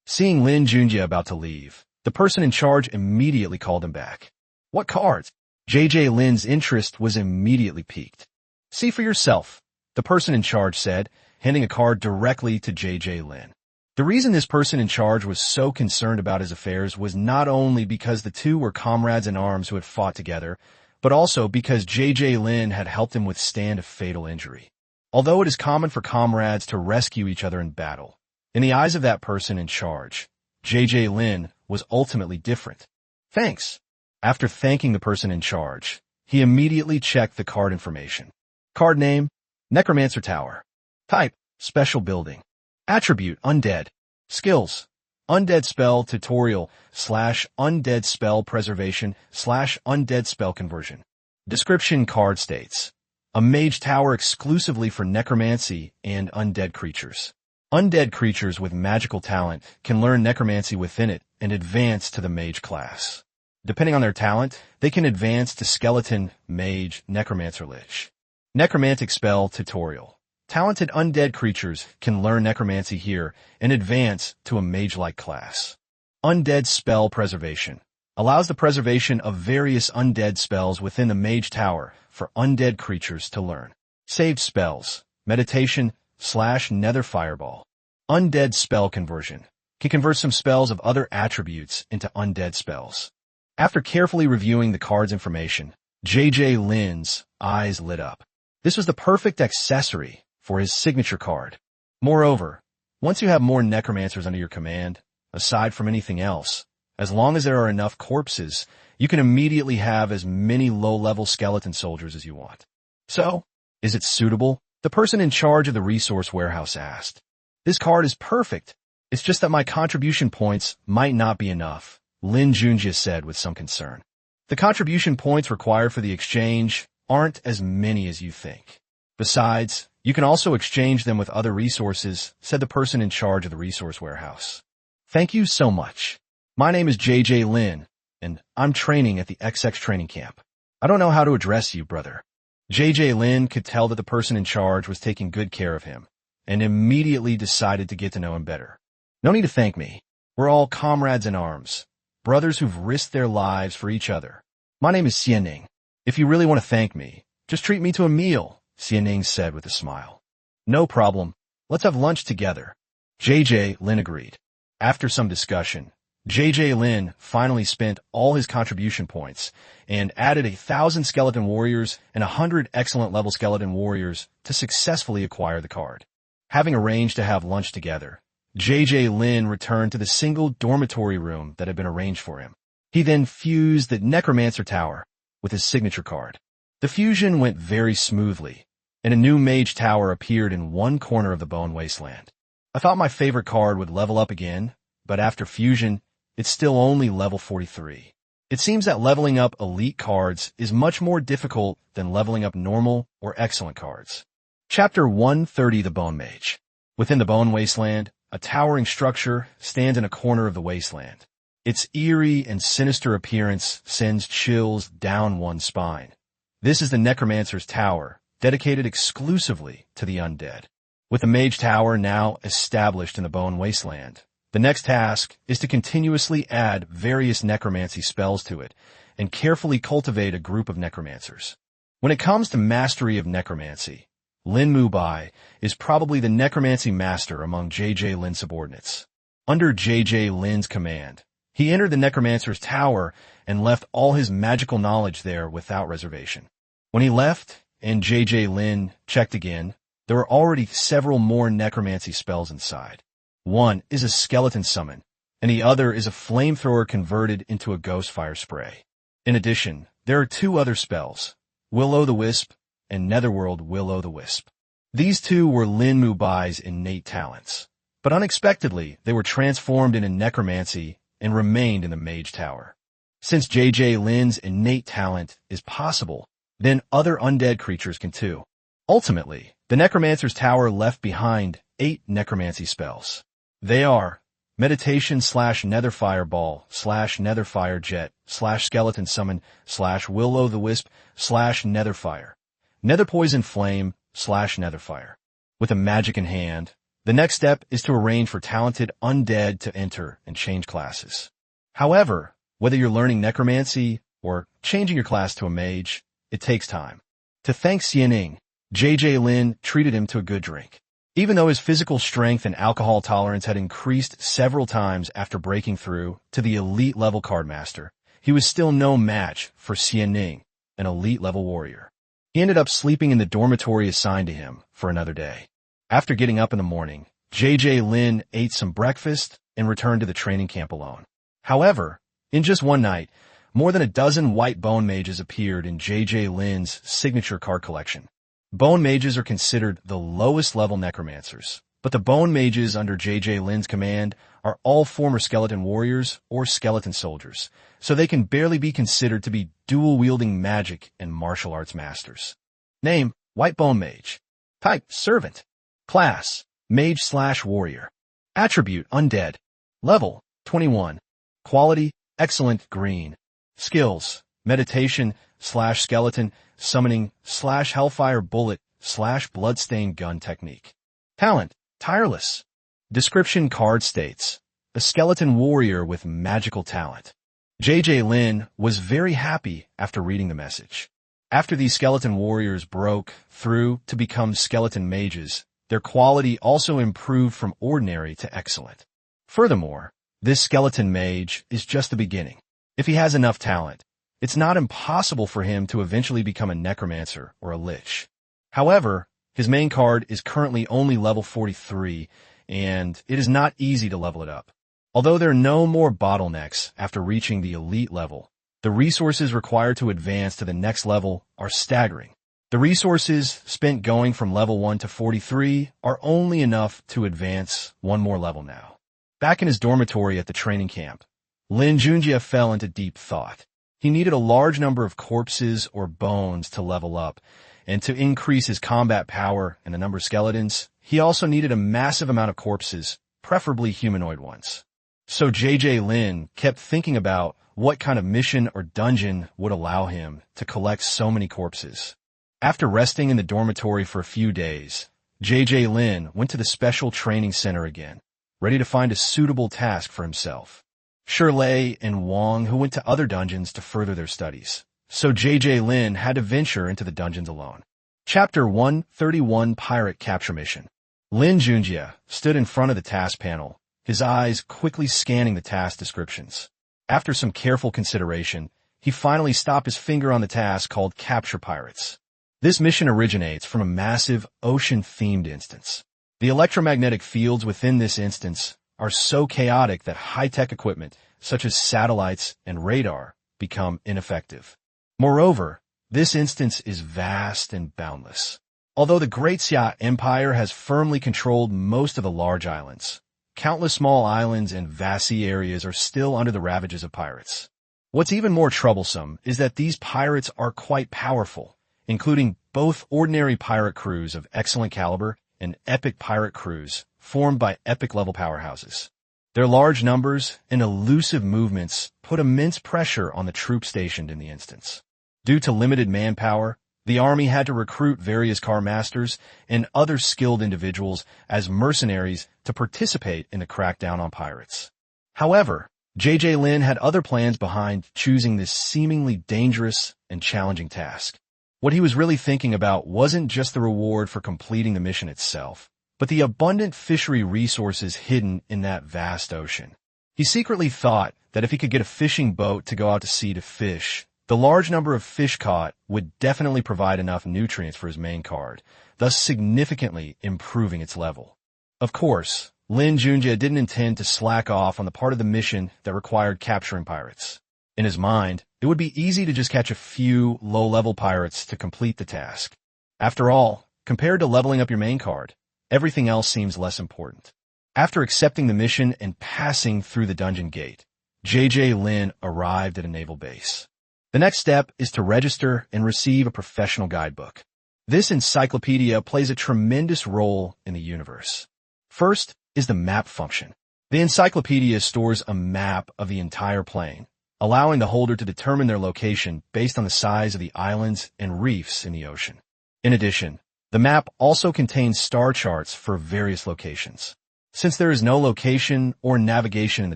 Seeing Lin Junjie about to leave, the person in charge immediately called him back. What cards? J.J. Lin's interest was immediately piqued. See for yourself, the person in charge said, handing a card directly to J.J. Lin. The reason this person in charge was so concerned about his affairs was not only because the two were comrades in arms who had fought together, but also because J.J. Lin had helped him withstand a fatal injury. Although it is common for comrades to rescue each other in battle, in the eyes of that person in charge, J.J. Lin was ultimately different. Thanks. After thanking the person in charge, he immediately checked the card information. Card name, Necromancer Tower. Type, Special Building. Attribute, Undead. Skills, Undead Spell Tutorial / Undead Spell Preservation / Undead Spell Conversion. Description card states, a mage tower exclusively for necromancy and undead creatures. Undead creatures with magical talent can learn necromancy within it and advance to the mage class. Depending on their talent, they can advance to skeleton, mage, necromancer lich. Necromantic spell tutorial. Talented undead creatures can learn necromancy here and advance to a mage-like class. Undead spell preservation. Allows the preservation of various undead spells within the mage tower for undead creatures to learn. Saved spells. Meditation / nether fireball. Undead spell conversion. Can convert some spells of other attributes into undead spells. After carefully reviewing the card's information, J.J. Lin's eyes lit up. This was the perfect accessory for his signature card. Moreover, once you have more necromancers under your command, aside from anything else, as long as there are enough corpses, you can immediately have as many low-level skeleton soldiers as you want. So, is it suitable? The person in charge of the resource warehouse asked. This card is perfect. It's just that my contribution points might not be enough, Lin Junjie said with some concern. The contribution points required for the exchange aren't as many as you think. Besides, you can also exchange them with other resources, said the person in charge of the resource warehouse. Thank you so much. My name is J.J. Lin, and I'm training at the XX training camp. I don't know how to address you, brother. J.J. Lin could tell that the person in charge was taking good care of him, and immediately decided to get to know him better. No need to thank me. We're all comrades in arms, brothers who've risked their lives for each other. My name is Xianing. If you really want to thank me, just treat me to a meal, Xianing said with a smile. No problem. Let's have lunch together. J.J. Lin agreed. After some discussion, J.J. Lin finally spent all his contribution points and added 1,000 skeleton warriors and 100 excellent level skeleton warriors to successfully acquire the card. Having arranged to have lunch together, J.J. Lin returned to the single dormitory room that had been arranged for him. He then fused the Necromancer Tower with his signature card. The fusion went very smoothly, and a new mage tower appeared in one corner of the Bone Wasteland. I thought my favorite card would level up again, but after fusion, it's still only level 43. It seems that leveling up elite cards is much more difficult than leveling up normal or excellent cards. Chapter 130, The Bone Mage. Within the Bone Wasteland, a towering structure stands in a corner of the wasteland. Its eerie and sinister appearance sends chills down one's spine. This is the Necromancer's Tower, dedicated exclusively to the undead. With the Mage Tower now established in the Bone Wasteland, the next task is to continuously add various necromancy spells to it and carefully cultivate a group of necromancers. When it comes to mastery of necromancy, Lin Mubai is probably the necromancy master among J.J. Lin's subordinates. Under J.J. Lin's command, he entered the Necromancer's Tower and left all his magical knowledge there without reservation. When he left, and J.J. Lin checked again, there were already several more necromancy spells inside. One is a skeleton summon, and the other is a flamethrower converted into a ghost fire spray. In addition, there are two other spells, Will-o'-the-wisp and Netherworld Will-o'-the-wisp. These two were Lin Mubai's innate talents, but unexpectedly they were transformed into necromancy and remained in the Mage Tower. Since J.J. Lin's innate talent is possible, then other undead creatures can too. Ultimately, the Necromancer's Tower left behind 8 necromancy spells. They are Meditation / Nether Fireball / Nether Fire Jet / Skeleton Summon / Will-o'-the-wisp / Nether Fire, Nether Poison Flame / Nether Fire. With a magic in hand, the next step is to arrange for talented undead to enter and change classes. However, whether you're learning necromancy or changing your class to a mage, it takes time. To thank Xianing, J.J. Lin treated him to a good drink. Even though his physical strength and alcohol tolerance had increased several times after breaking through to the elite level cardmaster, he was still no match for Xianing, an elite level warrior. He ended up sleeping in the dormitory assigned to him for another day. After getting up in the morning, J.J. Lin ate some breakfast and returned to the training camp alone. However, in just one night, more than a dozen white bone mages appeared in J.J. Lin's signature card collection. Bone mages are considered the lowest level necromancers, but the bone mages under J.J. Lin's command are all former skeleton warriors or skeleton soldiers, so they can barely be considered to be dual-wielding magic and martial arts masters. Name, White Bone Mage. Type, Servant. Class, Mage/Warrior. Attribute, Undead. Level, 21. Quality, Excellent Green. Skills: meditation / skeleton, summoning / hellfire bullet / bloodstained gun technique. Talent: tireless. Description card states, a skeleton warrior with magical talent. JJ Lin was very happy after reading the message. After these skeleton warriors broke through to become skeleton mages, their quality also improved from ordinary to excellent. Furthermore, this skeleton mage is just the beginning. If he has enough talent, it's not impossible for him to eventually become a necromancer or a lich. However, his main card is currently only level 43, and it is not easy to level it up. Although there are no more bottlenecks after reaching the elite level, the resources required to advance to the next level are staggering. The resources spent going from level 1 to 43 are only enough to advance one more level now. Back in his dormitory at the training camp, Lin Junjie fell into deep thought. He needed a large number of corpses or bones to level up, and to increase his combat power and the number of skeletons, he also needed a massive amount of corpses, preferably humanoid ones. So JJ Lin kept thinking about what kind of mission or dungeon would allow him to collect so many corpses. After resting in the dormitory for a few days, JJ Lin went to the special training center again, ready to find a suitable task for himself. Shirley and Wang who went to other dungeons to further their studies, so JJ Lin had to venture into the dungeons alone. Chapter 131 Pirate Capture Mission. Lin Junjie stood in front of the task panel, his eyes quickly scanning the task descriptions. After some careful consideration, he finally stopped his finger on the task called Capture Pirates. This mission originates from a massive ocean-themed instance. The electromagnetic fields within this instance are so chaotic that high-tech equipment, such as satellites and radar, become ineffective. Moreover, this instance is vast and boundless. Although the Great Xia Empire has firmly controlled most of the large islands, countless small islands and vast sea areas are still under the ravages of pirates. What's even more troublesome is that these pirates are quite powerful, including both ordinary pirate crews of excellent caliber and epic pirate crews formed by epic-level powerhouses. Their large numbers and elusive movements put immense pressure on the troops stationed in the instance. Due to limited manpower, the army had to recruit various car masters and other skilled individuals as mercenaries to participate in the crackdown on pirates. However, JJ Lin had other plans behind choosing this seemingly dangerous and challenging task. What he was really thinking about wasn't just the reward for completing the mission itself, but the abundant fishery resources hidden in that vast ocean. He secretly thought that if he could get a fishing boat to go out to sea to fish, the large number of fish caught would definitely provide enough nutrients for his main card, thus significantly improving its level. Of course, Lin Junjie didn't intend to slack off on the part of the mission that required capturing pirates. In his mind, it would be easy to just catch a few low-level pirates to complete the task. After all, compared to leveling up your main card, everything else seems less important. After accepting the mission and passing through the dungeon gate, JJ Lin arrived at a naval base. The next step is to register and receive a professional guidebook. This encyclopedia plays a tremendous role in the universe. First is the map function. The encyclopedia stores a map of the entire plane, allowing the holder to determine their location based on the size of the islands and reefs in the ocean. In addition, the map also contains star charts for various locations. Since there is no location or navigation in the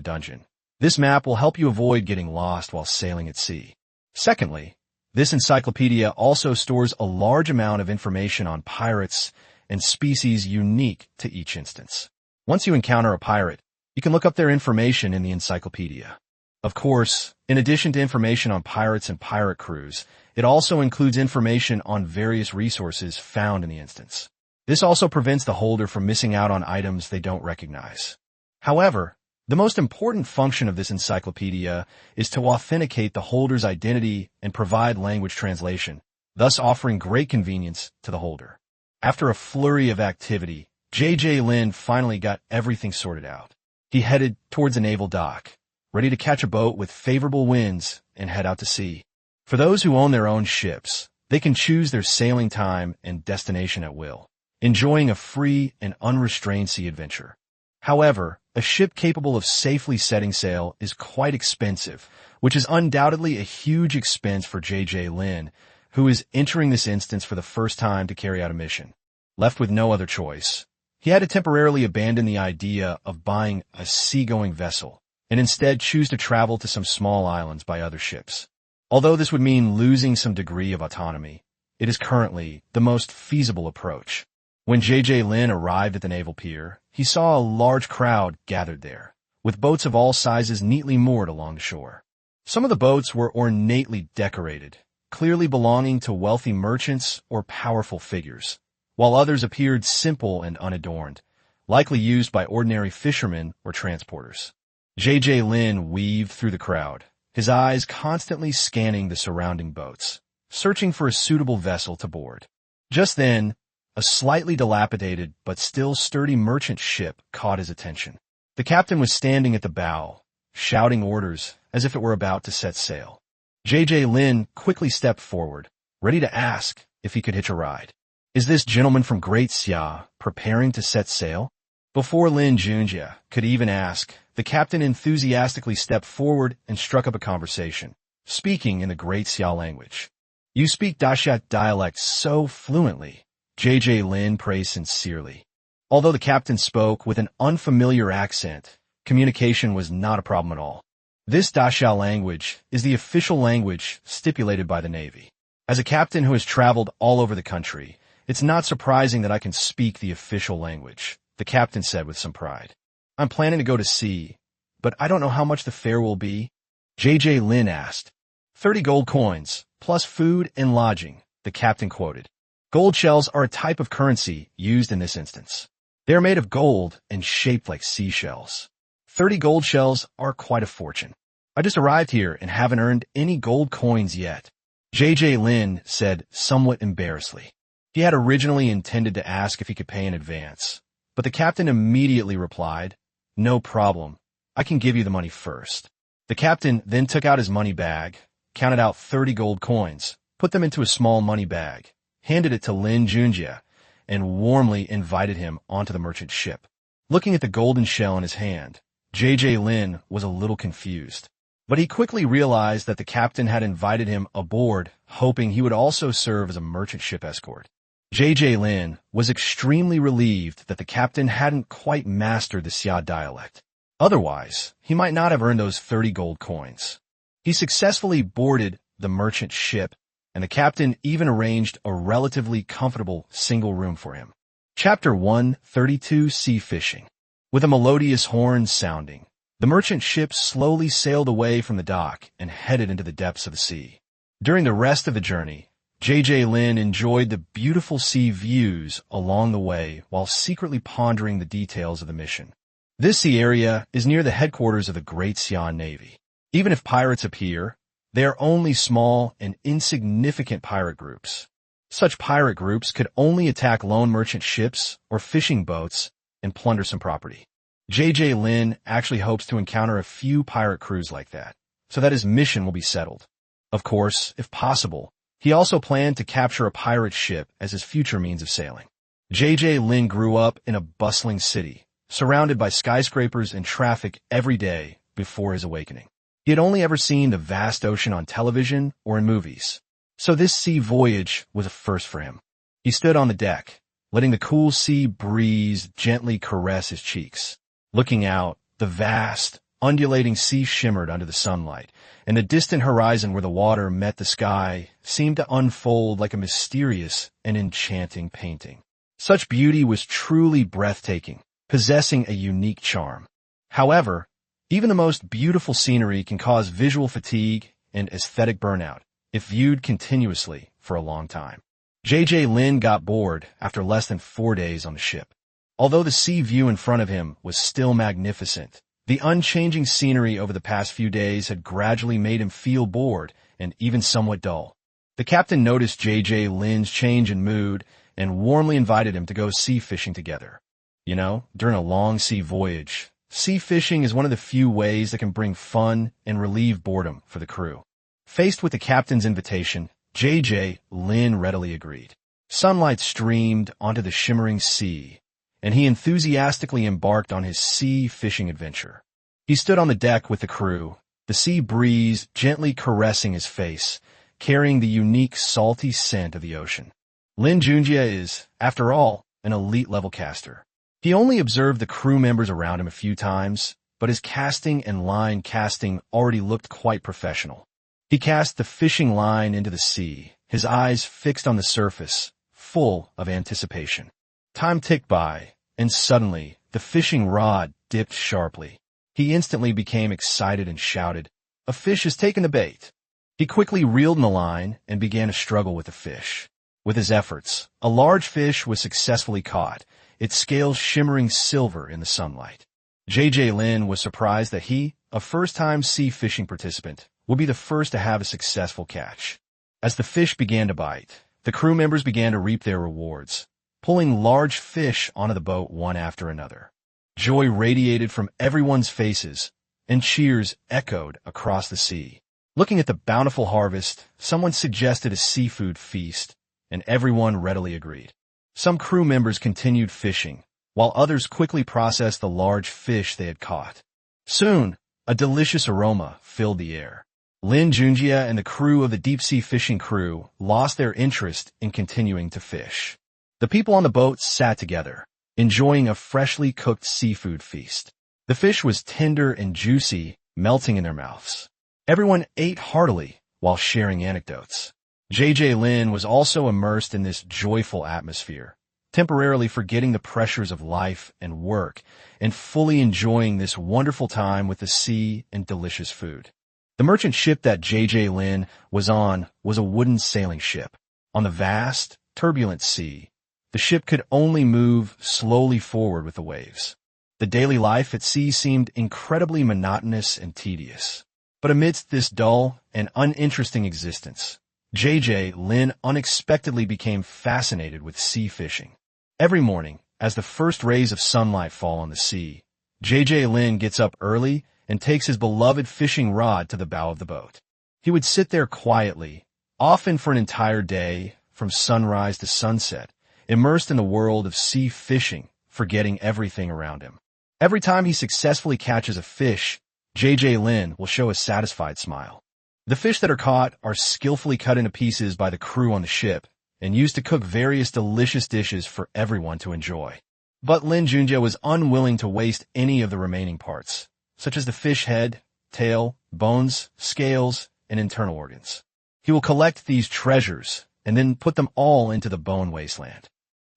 dungeon, this map will help you avoid getting lost while sailing at sea. Secondly, this encyclopedia also stores a large amount of information on pirates and species unique to each instance. Once you encounter a pirate, you can look up their information in the encyclopedia. Of course, in addition to information on pirates and pirate crews, it also includes information on various resources found in the instance. This also prevents the holder from missing out on items they don't recognize. However, the most important function of this encyclopedia is to authenticate the holder's identity and provide language translation, thus offering great convenience to the holder. After a flurry of activity, JJ Lin finally got everything sorted out. He headed towards a naval dock, ready to catch a boat with favorable winds and head out to sea. For those who own their own ships, they can choose their sailing time and destination at will, enjoying a free and unrestrained sea adventure. However, a ship capable of safely setting sail is quite expensive, which is undoubtedly a huge expense for J.J. Lin, who is entering this instance for the first time to carry out a mission. Left with no other choice, he had to temporarily abandon the idea of buying a seagoing vessel and instead choose to travel to some small islands by other ships. Although this would mean losing some degree of autonomy, it is currently the most feasible approach. When J.J. Lin arrived at the naval pier, he saw a large crowd gathered there, with boats of all sizes neatly moored along the shore. Some of the boats were ornately decorated, clearly belonging to wealthy merchants or powerful figures, while others appeared simple and unadorned, likely used by ordinary fishermen or transporters. J.J. Lin weaved through the crowd, his eyes constantly scanning the surrounding boats, searching for a suitable vessel to board. Just then, a slightly dilapidated but still sturdy merchant ship caught his attention. The captain was standing at the bow, shouting orders as if it were about to set sail. J.J. Lin quickly stepped forward, ready to ask if he could hitch a ride. "Is this gentleman from Great Xia preparing to set sail?" Before Lin Junjie could even ask, the captain enthusiastically stepped forward and struck up a conversation, speaking in the Great Xia language. "You speak Daxia dialect so fluently," J.J. Lin praised sincerely. Although the captain spoke with an unfamiliar accent, communication was not a problem at all. This Daxia language is the official language stipulated by the Navy. As a captain who has traveled all over the country, it's not surprising that I can speak the official language, the captain said with some pride. "I'm planning to go to sea, but I don't know how much the fare will be," J.J. Lin asked. 30 gold coins, plus food and lodging, the captain quoted. Gold shells are a type of currency used in this instance. They are made of gold and shaped like seashells. 30 gold shells are quite a fortune. "I just arrived here and haven't earned any gold coins yet," J.J. Lin said somewhat embarrassedly. He had originally intended to ask if he could pay in advance, but the captain immediately replied, "No problem. I can give you the money first." The captain then took out his money bag, counted out 30 gold coins, put them into a small money bag, handed it to Lin Junjie, and warmly invited him onto the merchant ship. Looking at the golden shell in his hand, J.J. Lin was a little confused, but he quickly realized that the captain had invited him aboard, hoping he would also serve as a merchant ship escort. J.J. Lin was extremely relieved that the captain hadn't quite mastered the Xia dialect. Otherwise, he might not have earned those 30 gold coins. He successfully boarded the merchant ship, and the captain even arranged a relatively comfortable single room for him. Chapter 132: Sea Fishing. With a melodious horn sounding, the merchant ship slowly sailed away from the dock and headed into the depths of the sea. During the rest of the journey, J.J. Lin enjoyed the beautiful sea views along the way while secretly pondering the details of the mission. This sea area is near the headquarters of the Great Xia Navy. Even if pirates appear, they are only small and insignificant pirate groups. Such pirate groups could only attack lone merchant ships or fishing boats and plunder some property. J.J. Lin actually hopes to encounter a few pirate crews like that, so that his mission will be settled. Of course, if possible, he also planned to capture a pirate ship as his future means of sailing. J.J. Lin grew up in a bustling city, surrounded by skyscrapers and traffic every day before his awakening. He had only ever seen the vast ocean on television or in movies, so this sea voyage was a first for him. He stood on the deck, letting the cool sea breeze gently caress his cheeks. Looking out, the vast, undulating sea shimmered under the sunlight, and the distant horizon where the water met the sky seemed to unfold like a mysterious and enchanting painting. Such beauty was truly breathtaking, possessing a unique charm. However, even the most beautiful scenery can cause visual fatigue and aesthetic burnout if viewed continuously for a long time. J.J. Lin got bored after less than 4 days on the ship. Although the sea view in front of him was still magnificent, the unchanging scenery over the past few days had gradually made him feel bored and even somewhat dull. The captain noticed J.J. Lin's change in mood and warmly invited him to go sea fishing together. You know, during a long sea voyage, sea fishing is one of the few ways that can bring fun and relieve boredom for the crew. Faced with the captain's invitation, J.J. Lin readily agreed. Sunlight streamed onto the shimmering sea, and he enthusiastically embarked on his sea fishing adventure. He stood on the deck with the crew, the sea breeze gently caressing his face, carrying the unique salty scent of the ocean. Lin Junjie is, after all, an elite-level caster. He only observed the crew members around him a few times, but his casting and line casting already looked quite professional. He cast the fishing line into the sea, his eyes fixed on the surface, full of anticipation. Time ticked by, and suddenly, the fishing rod dipped sharply. He instantly became excited and shouted, "A fish has taken the bait!" He quickly reeled in the line and began to struggle with the fish. With his efforts, a large fish was successfully caught, its scales shimmering silver in the sunlight. Lin was surprised that he, a first-time sea fishing participant, would be the first to have a successful catch. As the fish began to bite, the crew members began to reap their rewards, pulling large fish onto the boat one after another. Joy radiated from everyone's faces, and cheers echoed across the sea. Looking at the bountiful harvest, someone suggested a seafood feast, and everyone readily agreed. Some crew members continued fishing, while others quickly processed the large fish they had caught. Soon, a delicious aroma filled the air. Lin Junjie and the crew of the deep-sea fishing crew lost their interest in continuing to fish. The people on the boat sat together, enjoying a freshly cooked seafood feast. The fish was tender and juicy, melting in their mouths. Everyone ate heartily while sharing anecdotes. Lin was also immersed in this joyful atmosphere, temporarily forgetting the pressures of life and work, and fully enjoying this wonderful time with the sea and delicious food. The merchant ship that Lin was on was a wooden sailing ship. On the vast, turbulent sea, the ship could only move slowly forward with the waves. The daily life at sea seemed incredibly monotonous and tedious. But amidst this dull and uninteresting existence, Lin unexpectedly became fascinated with sea fishing. Every morning, as the first rays of sunlight fall on the sea, Lin gets up early and takes his beloved fishing rod to the bow of the boat. He would sit there quietly, often for an entire day, from sunrise to sunset, immersed in the world of sea fishing, forgetting everything around him. Every time he successfully catches a fish, Lin will show a satisfied smile. The fish that are caught are skillfully cut into pieces by the crew on the ship and used to cook various delicious dishes for everyone to enjoy. But Lin Junjie was unwilling to waste any of the remaining parts, such as the fish head, tail, bones, scales, and internal organs. He will collect these treasures and then put them all into the bone wasteland.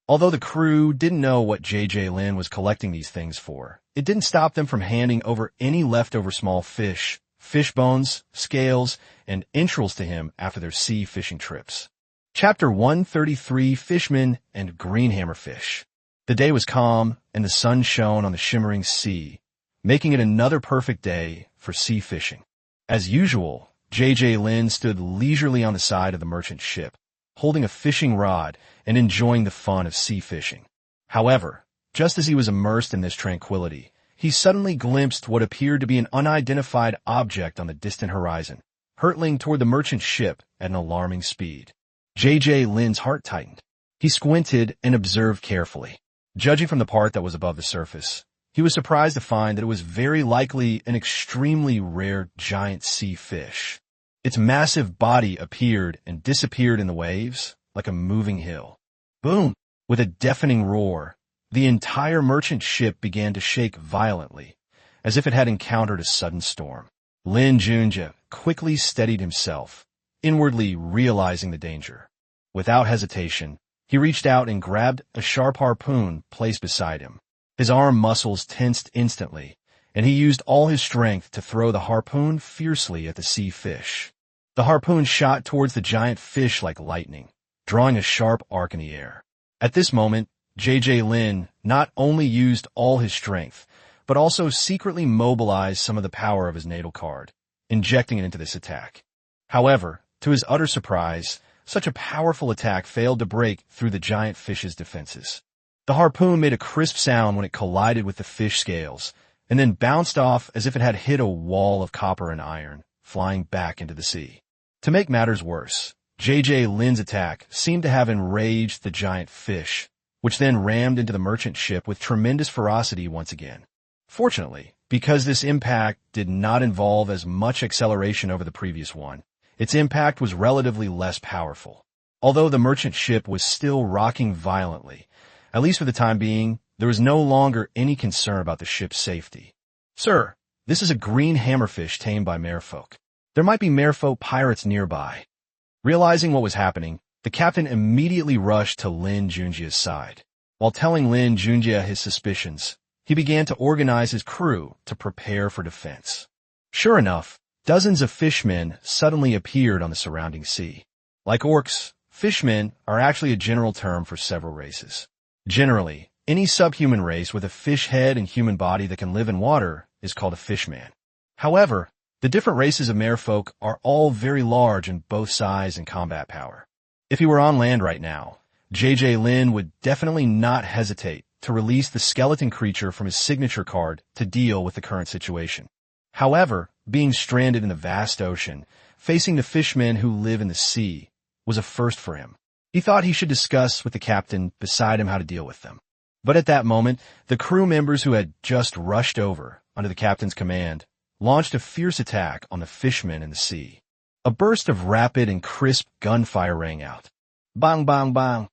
Although the crew didn't know what Lin was collecting these things for, it didn't stop them from handing over any leftover small fish bones, scales, and entrails to him after their sea fishing trips. Chapter 133, Fishmen and Green Hammerfish. The day was calm, and the sun shone on the shimmering sea, making it another perfect day for sea fishing. As usual, Lin stood leisurely on the side of the merchant ship, holding a fishing rod and enjoying the fun of sea fishing. However, just as he was immersed in this tranquility, he suddenly glimpsed what appeared to be an unidentified object on the distant horizon, hurtling toward the merchant ship at an alarming speed. Lin's heart tightened. He squinted and observed carefully. Judging from the part that was above the surface, he was surprised to find that it was very likely an extremely rare giant sea fish. Its massive body appeared and disappeared in the waves like a moving hill. Boom! With a deafening roar, the entire merchant ship began to shake violently, as if it had encountered a sudden storm. Lin Junjie quickly steadied himself, inwardly realizing the danger. Without hesitation, he reached out and grabbed a sharp harpoon placed beside him. His arm muscles tensed instantly, and he used all his strength to throw the harpoon fiercely at the sea fish. The harpoon shot towards the giant fish like lightning, drawing a sharp arc in the air. At this moment, Lin not only used all his strength, but also secretly mobilized some of the power of his natal card, injecting it into this attack. However, to his utter surprise, such a powerful attack failed to break through the giant fish's defenses. The harpoon made a crisp sound when it collided with the fish scales, and then bounced off as if it had hit a wall of copper and iron, flying back into the sea. To make matters worse, Lin's attack seemed to have enraged the giant fish, which then rammed into the merchant ship with tremendous ferocity once again. Fortunately, because this impact did not involve as much acceleration over the previous one, its impact was relatively less powerful. Although the merchant ship was still rocking violently, at least for the time being, there was no longer any concern about the ship's safety. "Sir, this is a green hammerfish tamed by merfolk. There might be merfolk pirates nearby." Realizing what was happening, the captain immediately rushed to Lin Junjie's side. While telling Lin Junjie his suspicions, he began to organize his crew to prepare for defense. Sure enough, dozens of fishmen suddenly appeared on the surrounding sea. Like orcs, fishmen are actually a general term for several races. Generally, any subhuman race with a fish head and human body that can live in water is called a fishman. However, the different races of merfolk are all very large in both size and combat power. If he were on land right now, JJ Lin would definitely not hesitate to release the skeleton creature from his signature card to deal with the current situation. However, being stranded in the vast ocean, facing the fishmen who live in the sea, was a first for him. He thought he should discuss with the captain beside him how to deal with them. But at that moment, the crew members who had just rushed over, under the captain's command, launched a fierce attack on the fishmen in the sea. A burst of rapid and crisp gunfire rang out. Bang, bang, bang.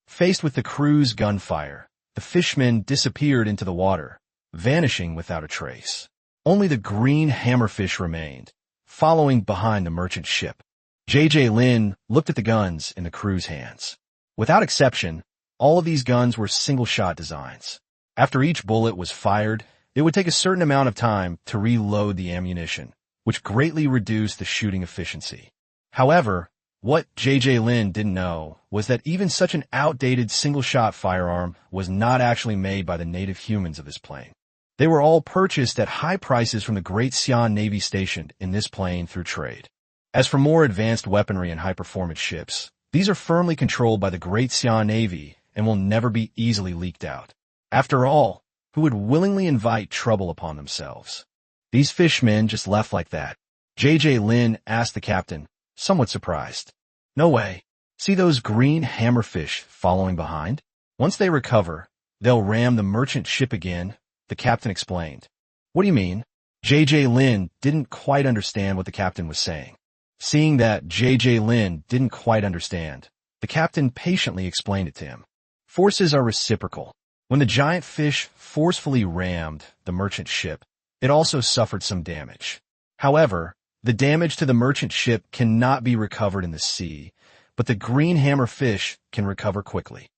Faced with the crew's gunfire, the fishmen disappeared into the water, vanishing without a trace. Only the green hammerfish remained, following behind the merchant ship. JJ Lin looked at the guns in the crew's hands. Without exception, all of these guns were single-shot designs. After each bullet was fired, it would take a certain amount of time to reload the ammunition, which greatly reduced the shooting efficiency. However, what JJ Lin didn't know was that even such an outdated single-shot firearm was not actually made by the native humans of this plane. They were all purchased at high prices from the Great Xi'an Navy stationed in this plane through trade. As for more advanced weaponry and high-performance ships, these are firmly controlled by the Great Xi'an Navy and will never be easily leaked out. After all, who would willingly invite trouble upon themselves? These fishmen just left like that. JJ Lin asked the captain, somewhat surprised. "No way. See those green hammerfish following behind? Once they recover, they'll ram the merchant ship again," the captain explained. "What do you mean?" JJ Lin didn't quite understand what the captain was saying. Seeing that JJ Lin didn't quite understand, the captain patiently explained it to him. Forces are reciprocal. When the giant fish forcefully rammed the merchant ship, it also suffered some damage. However, the damage to the merchant ship cannot be recovered in the sea, but the green hammer fish can recover quickly.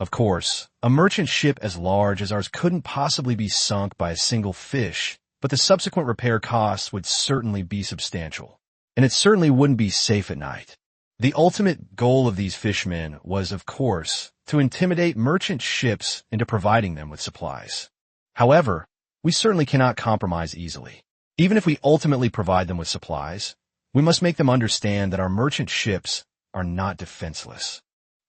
Of course, a merchant ship as large as ours couldn't possibly be sunk by a single fish, but the subsequent repair costs would certainly be substantial. And it certainly wouldn't be safe at night. The ultimate goal of these fishmen was, of course, to intimidate merchant ships into providing them with supplies. However, we certainly cannot compromise easily. Even if we ultimately provide them with supplies, we must make them understand that our merchant ships are not defenseless.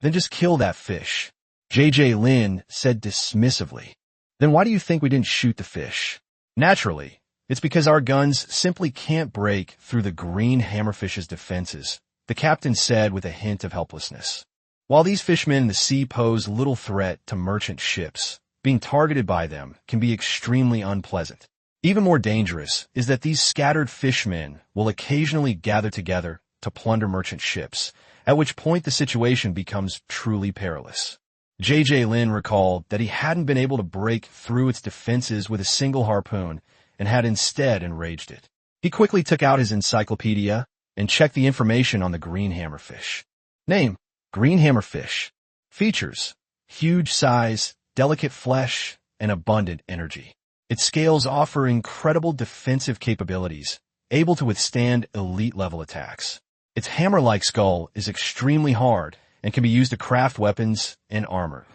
"Then just kill that fish," JJ Lin said dismissively. "Then why do you think we didn't shoot the fish?" "Naturally, it's because our guns simply can't break through the green hammerfish's defenses," the captain said with a hint of helplessness. While these fishmen in the sea pose little threat to merchant ships, being targeted by them can be extremely unpleasant. Even more dangerous is that these scattered fishmen will occasionally gather together to plunder merchant ships, at which point the situation becomes truly perilous. JJ Lin recalled that he hadn't been able to break through its defenses with a single harpoon and had instead enraged it. He quickly took out his encyclopedia and checked the information on the green hammerfish. Name: green hammerfish. Features: huge size, delicate flesh, and abundant energy. Its scales offer incredible defensive capabilities, able to withstand elite-level attacks. Its hammer-like skull is extremely hard and can be used to craft weapons and armor.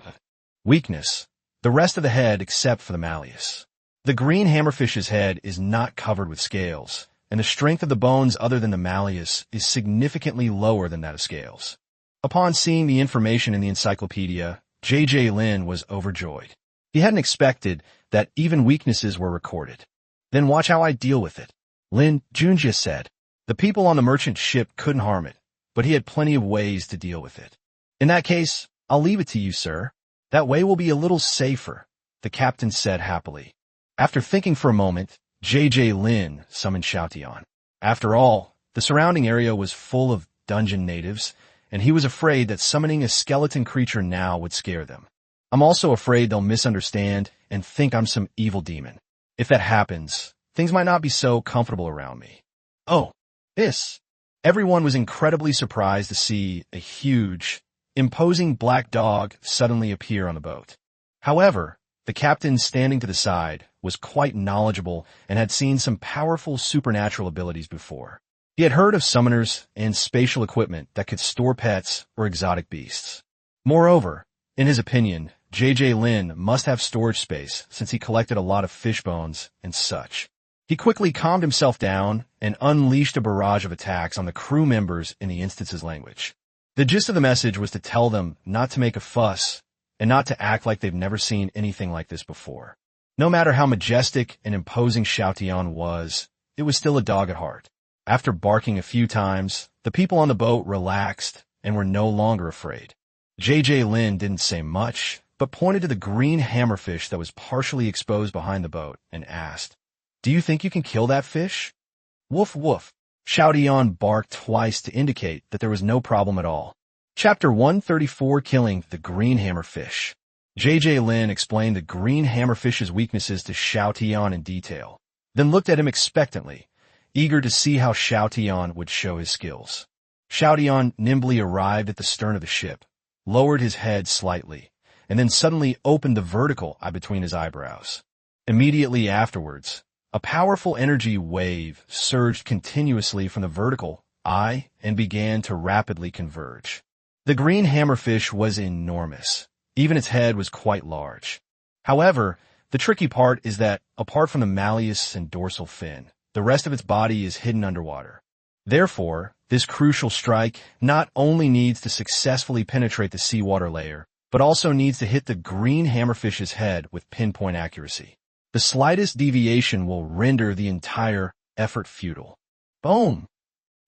Weakness: the rest of the head except for the malleus. The green hammerfish's head is not covered with scales, and the strength of the bones other than the malleus is significantly lower than that of scales. Upon seeing the information in the encyclopedia, JJ Lin was overjoyed. He hadn't expected that even weaknesses were recorded. "Then watch how I deal with it," Lin Junjie said. The people on the merchant ship couldn't harm it, but he had plenty of ways to deal with it. "In that case, I'll leave it to you, sir." That way we'll be a little safer, the captain said happily. After thinking for a moment, Lin summoned Xiaotian. After all, the surrounding area was full of dungeon natives, and he was afraid that summoning a skeleton creature now would scare them. I'm also afraid they'll misunderstand and think I'm some evil demon. If that happens, things might not be so comfortable around me. Oh, this. Everyone was incredibly surprised to see a huge, imposing black dog suddenly appear on the boat. However, the captain standing to the side was quite knowledgeable and had seen some powerful supernatural abilities before. He had heard of summoners and spatial equipment that could store pets or exotic beasts. Moreover, in his opinion, Lin must have storage space since he collected a lot of fish bones and such. He quickly calmed himself down and unleashed a barrage of attacks on the crew members in the instance's language. The gist of the message was to tell them not to make a fuss and not to act like they've never seen anything like this before. No matter how majestic and imposing Xiaotian was, it was still a dog at heart. After barking a few times, the people on the boat relaxed and were no longer afraid. Lin didn't say much, but pointed to the green hammerfish that was partially exposed behind the boat and asked, "Do you think you can kill that fish?" Woof woof. Xiaotian barked twice to indicate that there was no problem at all. Chapter 134, Killing the Green Hammerfish. Lin explained the green hammerfish's weaknesses to Xiaotian in detail, then looked at him expectantly, eager to see how Xiaotian would show his skills. Xiaotian nimbly arrived at the stern of the ship, lowered his head slightly, and then suddenly opened the vertical eye between his eyebrows. Immediately afterwards, a powerful energy wave surged continuously from the vertical eye and began to rapidly converge. The green hammerfish was enormous. Even its head was quite large. However, the tricky part is that, apart from the malleus and dorsal fin, the rest of its body is hidden underwater. Therefore, this crucial strike not only needs to successfully penetrate the seawater layer, but also needs to hit the green hammerfish's head with pinpoint accuracy. The slightest deviation will render the entire effort futile. Boom!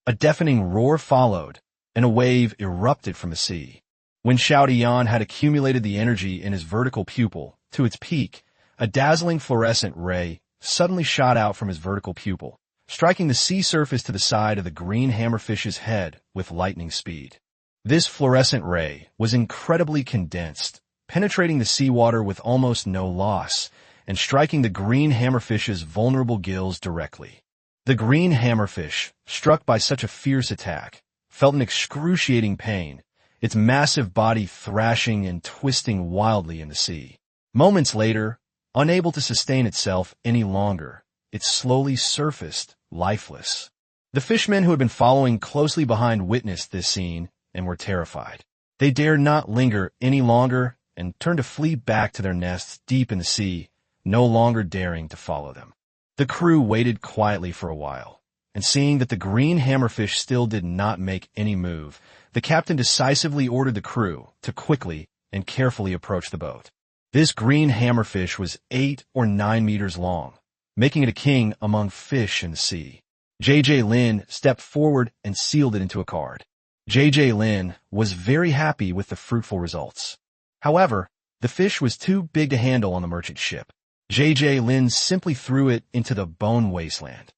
A deafening roar followed, and a wave erupted from the sea. When Xiaotian had accumulated the energy in his vertical pupil to its peak, a dazzling fluorescent ray suddenly shot out from his vertical pupil, striking the sea surface to the side of the green hammerfish's head with lightning speed. This fluorescent ray was incredibly condensed, penetrating the seawater with almost no loss, and striking the green hammerfish's vulnerable gills directly. The green hammerfish, struck by such a fierce attack, felt an excruciating pain, its massive body thrashing and twisting wildly in the sea. Moments later, unable to sustain itself any longer, it slowly surfaced, lifeless. The fishermen who had been following closely behind witnessed this scene and were terrified. They dared not linger any longer and turned to flee back to their nests deep in the sea, no longer daring to follow them. The crew waited quietly for a while, and seeing that the green hammerfish still did not make any move, the captain decisively ordered the crew to quickly and carefully approach the boat. This green hammerfish was 8 or 9 meters long, making it a king among fish in the sea. Lin stepped forward and sealed it into a card. Lin was very happy with the fruitful results. However, the fish was too big to handle on the merchant ship. Lin simply threw it into the bone wasteland.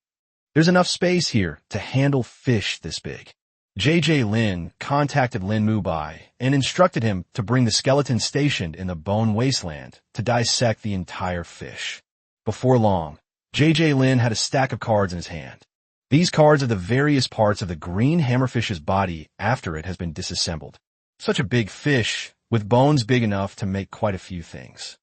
There's enough space here to handle fish this big. Lin contacted Lin Mubai and instructed him to bring the skeleton stationed in the bone wasteland to dissect the entire fish. Before long, Lin had a stack of cards in his hand. These cards are the various parts of the green hammerfish's body after it has been disassembled. Such a big fish, with bones big enough to make quite a few things.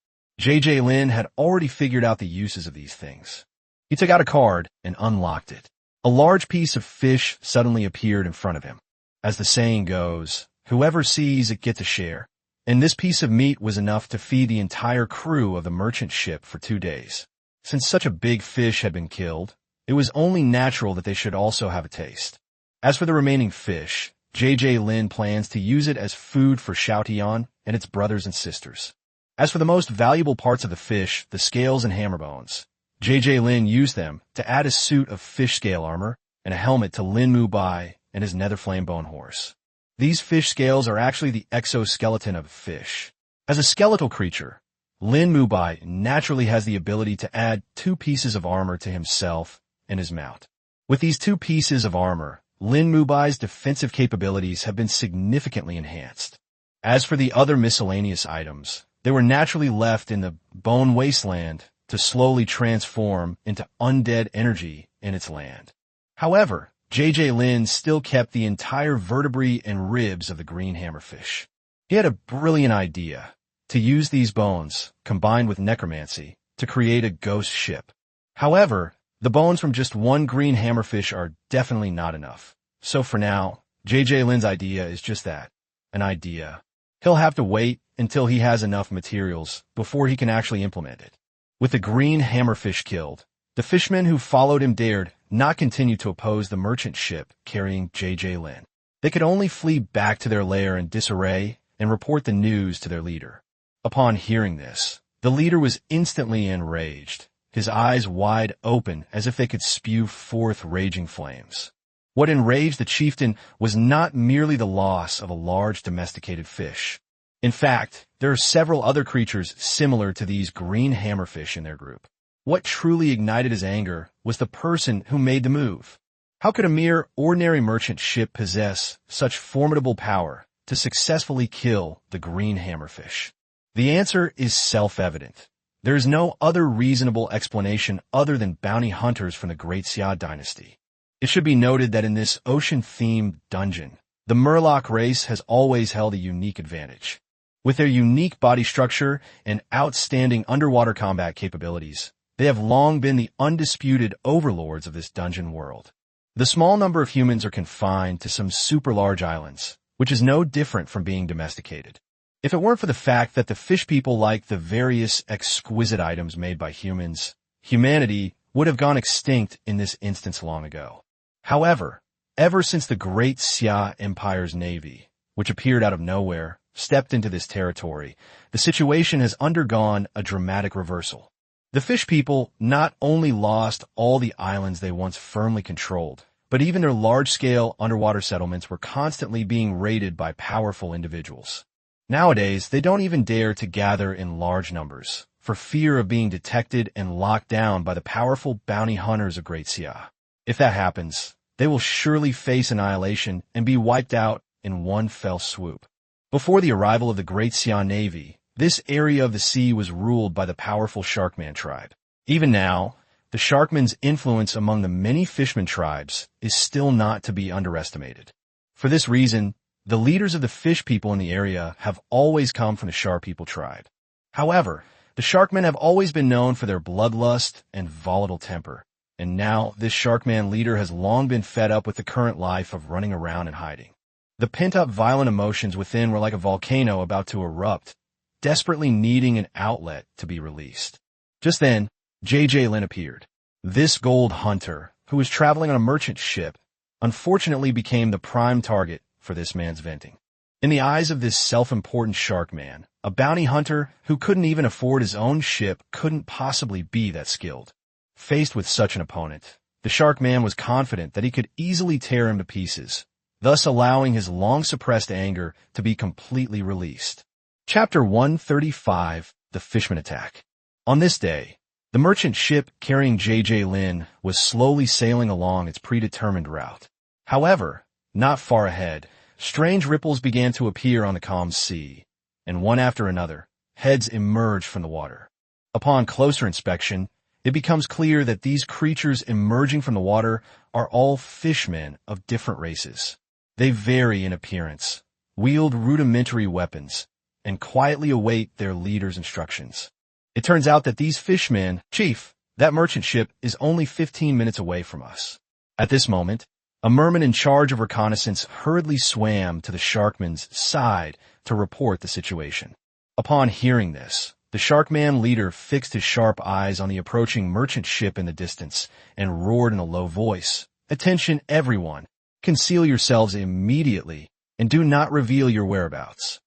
Lin had already figured out the uses of these things. He took out a card and unlocked it. A large piece of fish suddenly appeared in front of him. As the saying goes, whoever sees it gets a share. And this piece of meat was enough to feed the entire crew of the merchant ship for 2 days. Since such a big fish had been killed, it was only natural that they should also have a taste. As for the remaining fish, Lin plans to use it as food for Xiaotian and its brothers and sisters. As for the most valuable parts of the fish, the scales and hammer bones, Lin used them to add a suit of fish scale armor and a helmet to Lin Mubai and his nether flame bone horse. These fish scales are actually the exoskeleton of a fish. As a skeletal creature, Lin Junjie naturally has the ability to add 2 pieces of armor to himself and his mount. With these 2 pieces of armor, Lin Junjie's defensive capabilities have been significantly enhanced. As for the other miscellaneous items, they were naturally left in the bone wasteland to slowly transform into undead energy in its land. However, JJ Lin still kept the entire vertebrae and ribs of the green hammerfish. He had a brilliant idea to use these bones, combined with necromancy, to create a ghost ship. However, the bones from just one green hammerfish are definitely not enough. So for now, JJ Lin's idea is just that, an idea. He'll have to wait until he has enough materials before he can actually implement it. With the green hammerfish killed, the fishmen who followed him dared not continue to oppose the merchant ship carrying JJ Lin. They could only flee back to their lair in disarray and report the news to their leader. Upon hearing this, the leader was instantly enraged, his eyes wide open as if they could spew forth raging flames. What enraged the chieftain was not merely the loss of a large domesticated fish. In fact, there are several other creatures similar to these green hammerfish in their group. What truly ignited his anger was the person who made the move. How could a mere ordinary merchant ship possess such formidable power to successfully kill the green hammerfish? The answer is self-evident. There is no other reasonable explanation other than bounty hunters from the Great Xia dynasty. It should be noted that in this ocean-themed dungeon, the Murloc race has always held a unique advantage. With their unique body structure and outstanding underwater combat capabilities, they have long been the undisputed overlords of this dungeon world. The small number of humans are confined to some super large islands, which is no different from being domesticated. If it weren't for the fact that the fish people like the various exquisite items made by humans, humanity would have gone extinct in this instance long ago. However, ever since the Great Xia Empire's navy, which appeared out of nowhere, stepped into this territory, the situation has undergone a dramatic reversal. The fish people not only lost all the islands they once firmly controlled, but even their large-scale underwater settlements were constantly being raided by powerful individuals. Nowadays, they don't even dare to gather in large numbers, for fear of being detected and locked down by the powerful bounty hunters of Great Xia. If that happens, they will surely face annihilation and be wiped out in one fell swoop. Before the arrival of the Great Xia Navy, this area of the sea was ruled by the powerful Sharkman tribe. Even now, the Sharkman's influence among the many fisherman tribes is still not to be underestimated. For this reason, the leaders of the fish people in the area have always come from the Shark people tribe. However, the Sharkmen have always been known for their bloodlust and volatile temper, and now this Sharkman leader has long been fed up with the current life of running around and hiding. The pent-up violent emotions within were like a volcano about to erupt, desperately needing an outlet to be released. Just then, JJ Lin appeared. This gold hunter, who was traveling on a merchant ship, unfortunately became the prime target for this man's venting. In the eyes of this self-important shark man, a bounty hunter who couldn't even afford his own ship couldn't possibly be that skilled. Faced with such an opponent, the shark man was confident that he could easily tear him to pieces, thus allowing his long-suppressed anger to be completely released. Chapter 135, The Fishman Attack. On this day, the merchant ship carrying JJ Lin was slowly sailing along its predetermined route. However, not far ahead, strange ripples began to appear on the calm sea, and one after another, heads emerged from the water. Upon closer inspection, it becomes clear that these creatures emerging from the water are all fishmen of different races. They vary in appearance, wield rudimentary weapons, and quietly await their leader's instructions. It turns out that these fishmen, Chief, that merchant ship is only 15 minutes away from us. At this moment, a merman in charge of reconnaissance hurriedly swam to the sharkman's side to report the situation. Upon hearing this, the sharkman leader fixed his sharp eyes on the approaching merchant ship in the distance and roared in a low voice, "Attention everyone! Conceal yourselves immediately and do not reveal your whereabouts."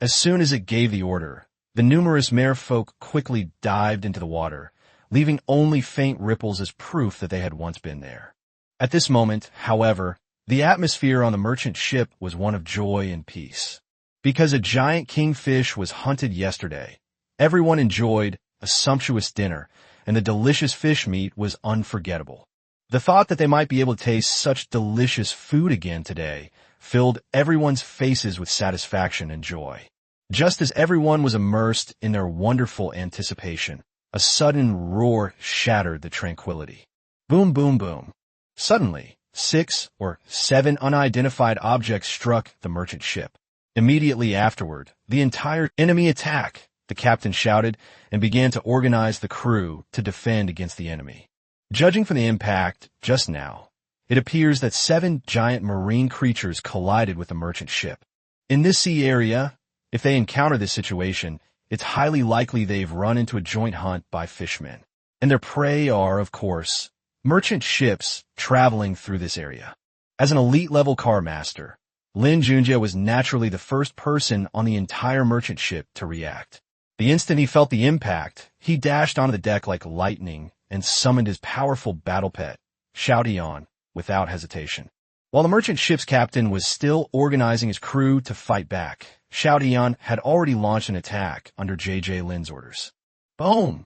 As soon as it gave the order, the numerous merfolk quickly dived into the water, leaving only faint ripples as proof that they had once been there. At this moment, however, the atmosphere on the merchant ship was one of joy and peace. Because a giant kingfish was hunted yesterday, everyone enjoyed a sumptuous dinner, and the delicious fish meat was unforgettable. The thought that they might be able to taste such delicious food again today filled everyone's faces with satisfaction and joy. Just as everyone was immersed in their wonderful anticipation, a sudden roar shattered the tranquility. Boom, boom, boom. Suddenly, 6 or 7 unidentified objects struck the merchant ship. Immediately afterward, the entire enemy attack, the captain shouted, and began to organize the crew to defend against the enemy. Judging from the impact just now, it appears that 7 giant marine creatures collided with the merchant ship. In this sea area, if they encounter this situation, it's highly likely they've run into a joint hunt by fishmen. And their prey are, of course, merchant ships traveling through this area. As an elite-level car master, Lin Junjie was naturally the first person on the entire merchant ship to react. The instant he felt the impact, he dashed onto the deck like lightning and summoned his powerful battle pet, Xiaotian, without hesitation. While the merchant ship's captain was still organizing his crew to fight back, Xiaotian had already launched an attack under J.J. Lin's orders. Boom!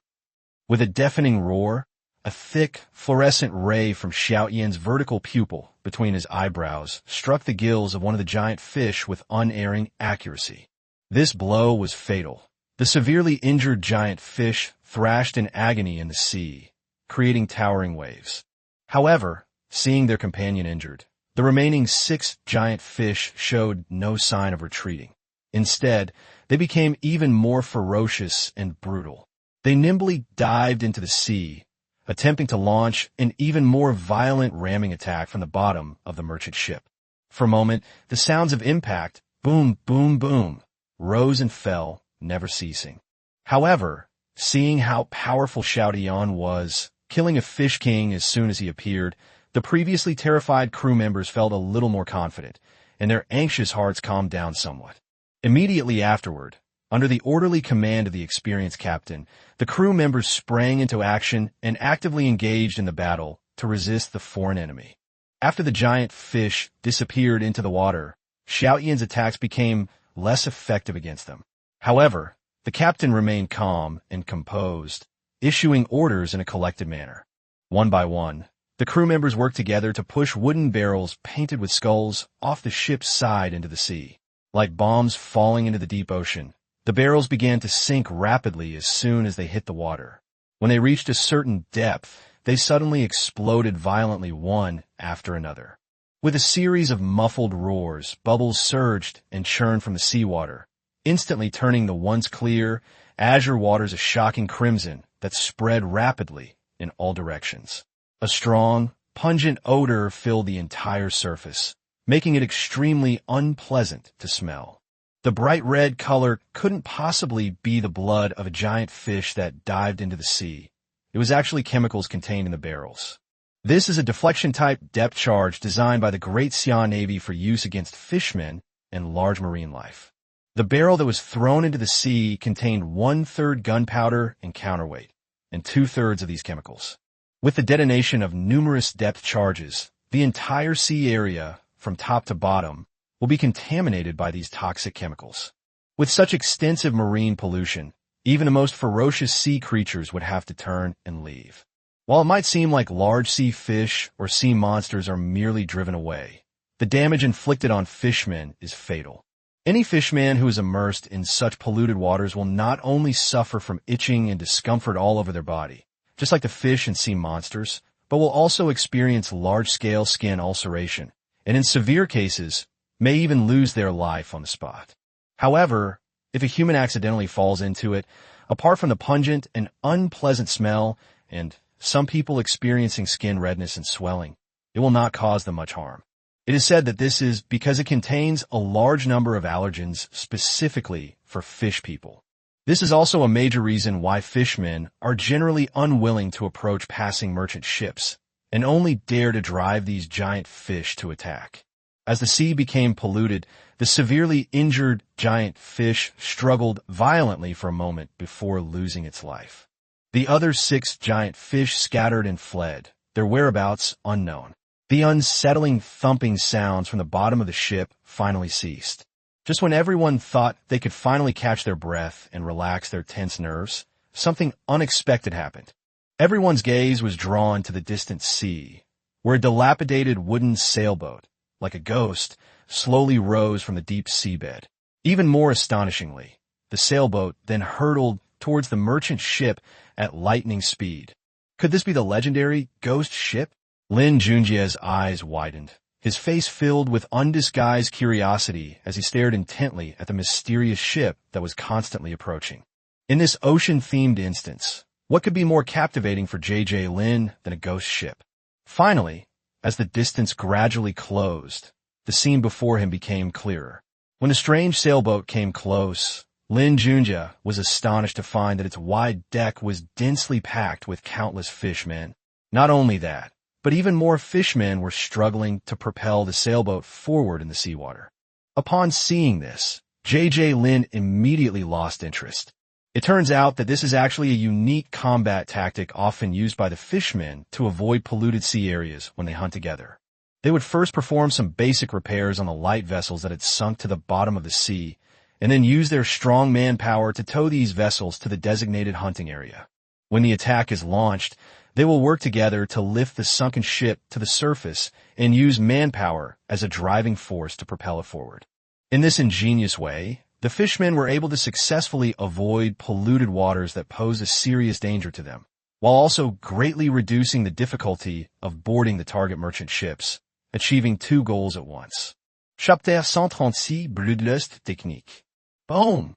With a deafening roar, a thick, fluorescent ray from Xiaotian's vertical pupil between his eyebrows struck the gills of one of the giant fish with unerring accuracy. This blow was fatal. The severely injured giant fish thrashed in agony in the sea, creating towering waves. However, seeing their companion injured, the remaining 6 giant fish showed no sign of retreating. Instead, they became even more ferocious and brutal. They nimbly dived into the sea, attempting to launch an even more violent ramming attack from the bottom of the merchant ship. For a moment, the sounds of impact, boom, boom, boom, rose and fell, never ceasing. However, seeing how powerful Xiaotian was, killing a fish king as soon as he appeared, the previously terrified crew members felt a little more confident, and their anxious hearts calmed down somewhat. Immediately afterward, under the orderly command of the experienced captain, the crew members sprang into action and actively engaged in the battle to resist the foreign enemy. After the giant fish disappeared into the water, Xiaotian's attacks became less effective against them. However, the captain remained calm and composed, issuing orders in a collected manner. One by one, the crew members worked together to push wooden barrels painted with skulls off the ship's side into the sea. Like bombs falling into the deep ocean, the barrels began to sink rapidly as soon as they hit the water. When they reached a certain depth, they suddenly exploded violently one after another. With a series of muffled roars, bubbles surged and churned from the seawater, instantly turning the once clear, azure waters a shocking crimson that spread rapidly in all directions. A strong, pungent odor filled the entire surface, making it extremely unpleasant to smell. The bright red color couldn't possibly be the blood of a giant fish that dived into the sea. It was actually chemicals contained in the barrels. This is a deflection-type depth charge designed by the Great Xi'an Navy for use against fishmen and large marine life. The barrel that was thrown into the sea contained 1/3 gunpowder and counterweight, and 2/3 of these chemicals. With the detonation of numerous depth charges, the entire sea area, from top to bottom, will be contaminated by these toxic chemicals. With such extensive marine pollution, even the most ferocious sea creatures would have to turn and leave. While it might seem like large sea fish or sea monsters are merely driven away, the damage inflicted on fishmen is fatal. Any fishman who is immersed in such polluted waters will not only suffer from itching and discomfort all over their body, just like the fish and sea monsters, but will also experience large-scale skin ulceration, and in severe cases, may even lose their life on the spot. However, if a human accidentally falls into it, apart from the pungent and unpleasant smell, and some people experiencing skin redness and swelling, it will not cause them much harm. It is said that this is because it contains a large number of allergens specifically for fish people. This is also a major reason why fishermen are generally unwilling to approach passing merchant ships and only dare to drive these giant fish to attack. As the sea became polluted, the severely injured giant fish struggled violently for a moment before losing its life. The other 6 giant fish scattered and fled, their whereabouts unknown. The unsettling thumping sounds from the bottom of the ship finally ceased. Just when everyone thought they could finally catch their breath and relax their tense nerves, something unexpected happened. Everyone's gaze was drawn to the distant sea, where a dilapidated wooden sailboat, like a ghost, slowly rose from the deep seabed. Even more astonishingly, the sailboat then hurtled towards the merchant ship at lightning speed. Could this be the legendary ghost ship? Lin Junjie's eyes widened, his face filled with undisguised curiosity as he stared intently at the mysterious ship that was constantly approaching. In this ocean-themed instance, what could be more captivating for J.J. Lin than a ghost ship? Finally, as the distance gradually closed, the scene before him became clearer. When the strange sailboat came close, Lin Junjie was astonished to find that its wide deck was densely packed with countless fishmen. Not only that, but even more fishmen were struggling to propel the sailboat forward in the seawater. Upon seeing this, J.J. Lin immediately lost interest. It turns out that this is actually a unique combat tactic often used by the fishmen to avoid polluted sea areas when they hunt together. They would first perform some basic repairs on the light vessels that had sunk to the bottom of the sea, and then use their strong manpower to tow these vessels to the designated hunting area. When the attack is launched, they will work together to lift the sunken ship to the surface and use manpower as a driving force to propel it forward. In this ingenious way, the fishmen were able to successfully avoid polluted waters that posed a serious danger to them, while also greatly reducing the difficulty of boarding the target merchant ships, achieving two goals at once. Chapter 136 Bloodlust Technique. Boom!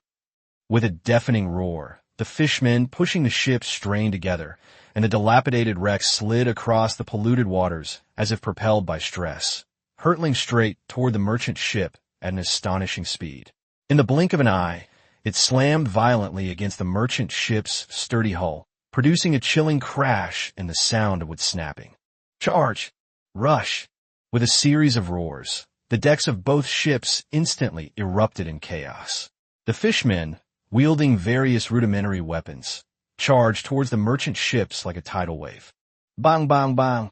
With a deafening roar, the fishmen pushing the ship strained together, and the dilapidated wreck slid across the polluted waters as if propelled by stress, hurtling straight toward the merchant ship at an astonishing speed. In the blink of an eye, it slammed violently against the merchant ship's sturdy hull, producing a chilling crash and the sound of wood snapping. Charge! Rush! With a series of roars, the decks of both ships instantly erupted in chaos. The fishmen, wielding various rudimentary weapons, charged towards the merchant ships like a tidal wave. Bang, bang, bang!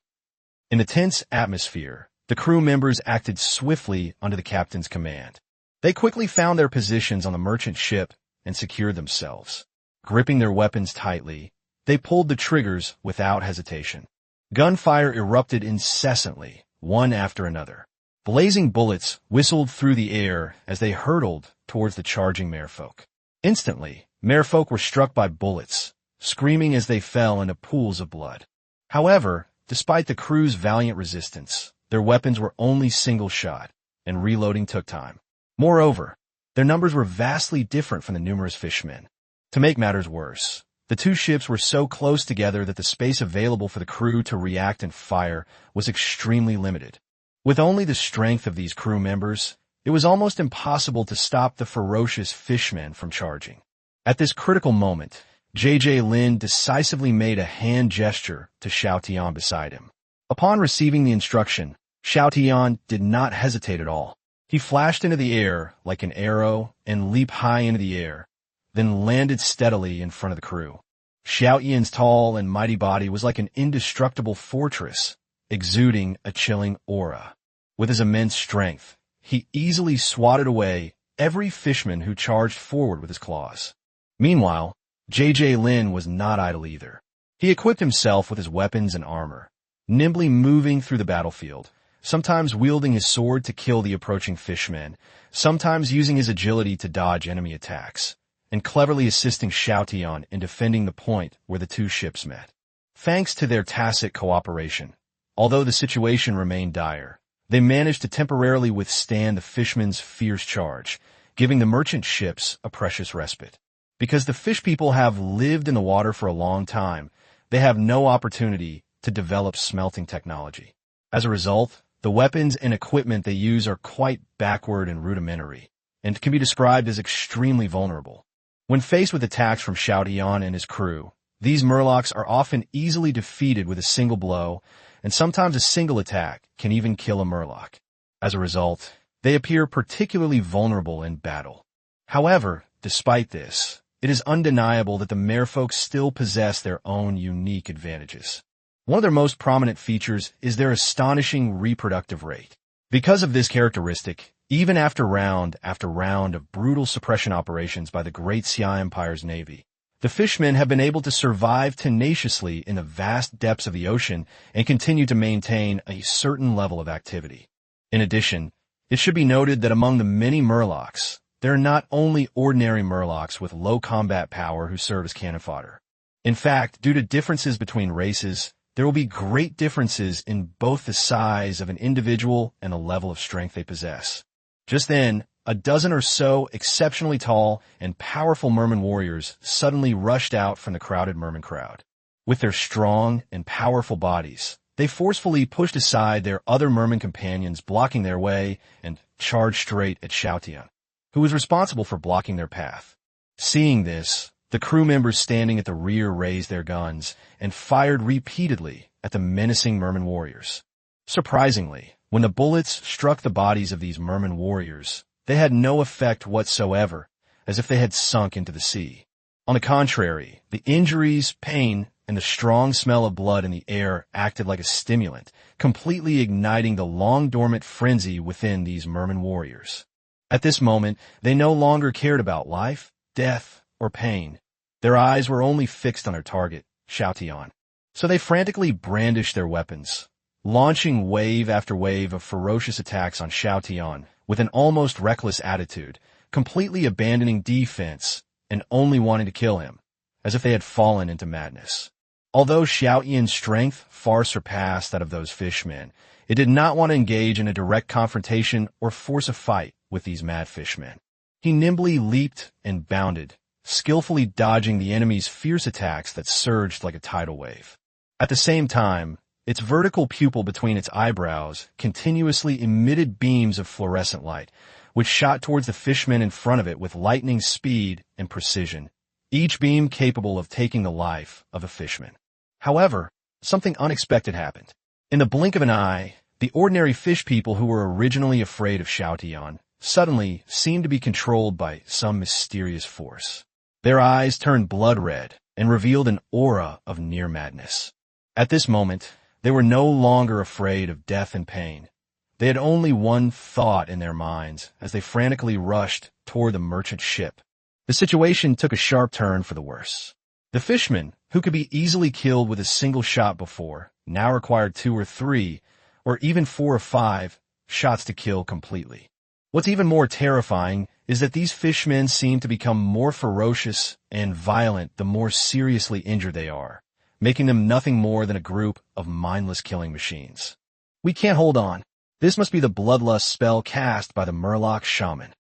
In the tense atmosphere, the crew members acted swiftly under the captain's command. They quickly found their positions on the merchant ship and secured themselves. Gripping their weapons tightly, they pulled the triggers without hesitation. Gunfire erupted incessantly, one after another. Blazing bullets whistled through the air as they hurtled towards the charging merfolk. Instantly, merfolk were struck by bullets, screaming as they fell into pools of blood. However, despite the crew's valiant resistance, their weapons were only single shot, and reloading took time. Moreover, their numbers were vastly different from the numerous fishmen. To make matters worse, the two ships were so close together that the space available for the crew to react and fire was extremely limited. With only the strength of these crew members, it was almost impossible to stop the ferocious fishmen from charging. At this critical moment, J.J. Lin decisively made a hand gesture to Xiao Tian beside him. Upon receiving the instruction, Xiao Tian did not hesitate at all. He flashed into the air like an arrow and leaped high into the air, then landed steadily in front of the crew. Xiao Tian's tall and mighty body was like an indestructible fortress, exuding a chilling aura. With his immense strength, he easily swatted away every fisherman who charged forward with his claws. Meanwhile, J.J. Lin was not idle either. He equipped himself with his weapons and armor, nimbly moving through the battlefield, sometimes wielding his sword to kill the approaching fishmen, sometimes using his agility to dodge enemy attacks, and cleverly assisting Xiao Tian in defending the point where the two ships met. Thanks to their tacit cooperation, although the situation remained dire, they managed to temporarily withstand the fishermen's fierce charge, giving the merchant ships a precious respite. Because the fish people have lived in the water for a long time, they have no opportunity to develop smelting technology. As a result, the weapons and equipment they use are quite backward and rudimentary, and can be described as extremely vulnerable. When faced with attacks from Xiao Tian and his crew, these murlocs are often easily defeated with a single blow, and sometimes a single attack can even kill a murloc. As a result, they appear particularly vulnerable in battle. However, despite this, it is undeniable that the merfolk still possess their own unique advantages. One of their most prominent features is their astonishing reproductive rate. Because of this characteristic, Even after round of brutal suppression operations by the Great Xia Empire's navy, the fishmen have been able to survive tenaciously in the vast depths of the ocean and continue to maintain a certain level of activity. In addition, it should be noted that among the many murlocs, there are not only ordinary murlocs with low combat power who serve as cannon fodder. In fact, due to differences between races, there will be great differences in both the size of an individual and the level of strength they possess. Just then, a dozen or so exceptionally tall and powerful merman warriors suddenly rushed out from the crowded merman crowd. With their strong and powerful bodies, they forcefully pushed aside their other merman companions blocking their way and charged straight at Xiaotian, who was responsible for blocking their path. Seeing this, the crew members standing at the rear raised their guns and fired repeatedly at the menacing merman warriors. Surprisingly, when the bullets struck the bodies of these merman warriors, they had no effect whatsoever, as if they had sunk into the sea. On the contrary, the injuries, pain, and the strong smell of blood in the air acted like a stimulant, completely igniting the long-dormant frenzy within these merman warriors. At this moment, they no longer cared about life, death, or pain. Their eyes were only fixed on their target, Xiaotian. So they frantically brandished their weapons, launching wave after wave of ferocious attacks on Xiaotian with an almost reckless attitude, completely abandoning defense and only wanting to kill him, as if they had fallen into madness. Although Xiaotian's strength far surpassed that of those fishmen, it did not want to engage in a direct confrontation or force a fight with these mad fishmen. He nimbly leaped and bounded, skillfully dodging the enemy's fierce attacks that surged like a tidal wave. At the same time, its vertical pupil between its eyebrows continuously emitted beams of fluorescent light, which shot towards the fishmen in front of it with lightning speed and precision, each beam capable of taking the life of a fishman. However, something unexpected happened. In the blink of an eye, the ordinary fish people who were originally afraid of Xiaotian suddenly seemed to be controlled by some mysterious force. Their eyes turned blood red and revealed an aura of near madness. At this moment, they were no longer afraid of death and pain. They had only one thought in their minds as they frantically rushed toward the merchant ship. The situation took a sharp turn for the worse. The fishmen, who could be easily killed with a single shot before, now required 2 or 3, or even 4 or 5 shots to kill completely. What's even more terrifying is that these fishmen seem to become more ferocious and violent the more seriously injured they are, making them nothing more than a group of mindless killing machines. We can't hold on. This must be the bloodlust spell cast by the Murloc shaman.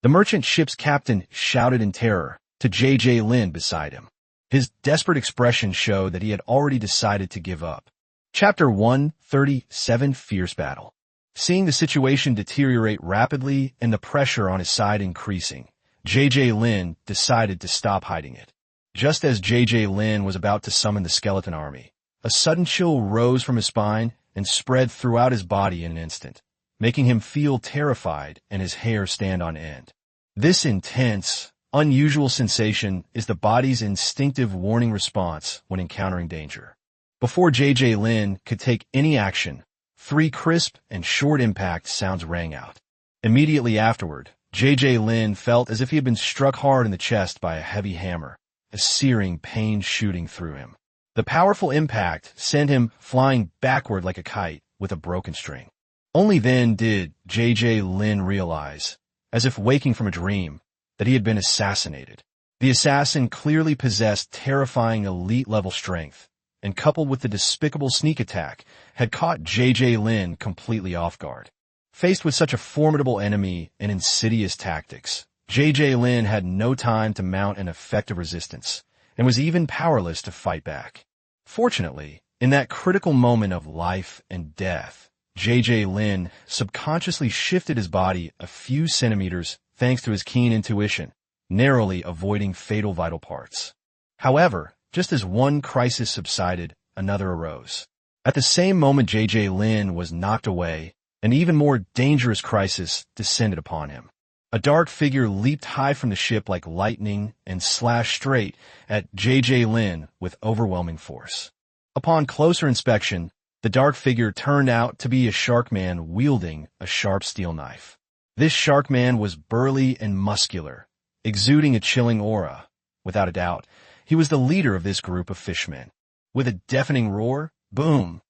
The merchant ship's captain shouted in terror to J.J. Lin beside him. His desperate expression showed that he had already decided to give up. Chapter 137 Fierce Battle. Seeing the situation deteriorate rapidly and the pressure on his side increasing, J.J. Lin decided to stop hiding it. Just as J.J. Lin was about to summon the skeleton army, a sudden chill rose from his spine and spread throughout his body in an instant, making him feel terrified and his hair stand on end. This intense, unusual sensation is the body's instinctive warning response when encountering danger. Before J.J. Lin could take any action, 3 crisp and short impact sounds rang out. Immediately afterward, J.J. Lin felt as if he had been struck hard in the chest by a heavy hammer, a searing pain shooting through him. The powerful impact sent him flying backward like a kite with a broken string. Only then did J.J. Lin realize, as if waking from a dream, that he had been assassinated. The assassin clearly possessed terrifying elite-level strength, and coupled with the despicable sneak attack, had caught J.J. Lin completely off guard. Faced with such a formidable enemy and insidious tactics, J.J. Lin had no time to mount an effective resistance, and was even powerless to fight back. Fortunately, in that critical moment of life and death, J.J. Lin subconsciously shifted his body a few centimeters thanks to his keen intuition, narrowly avoiding fatal vital parts. However, just as one crisis subsided, another arose. At the same moment J.J. Lin was knocked away, an even more dangerous crisis descended upon him. A dark figure leaped high from the ship like lightning and slashed straight at J.J. Lin with overwhelming force. Upon closer inspection, the dark figure turned out to be a shark man wielding a sharp steel knife. This shark man was burly and muscular, exuding a chilling aura. Without a doubt, he was the leader of this group of fishmen. With a deafening roar, boom!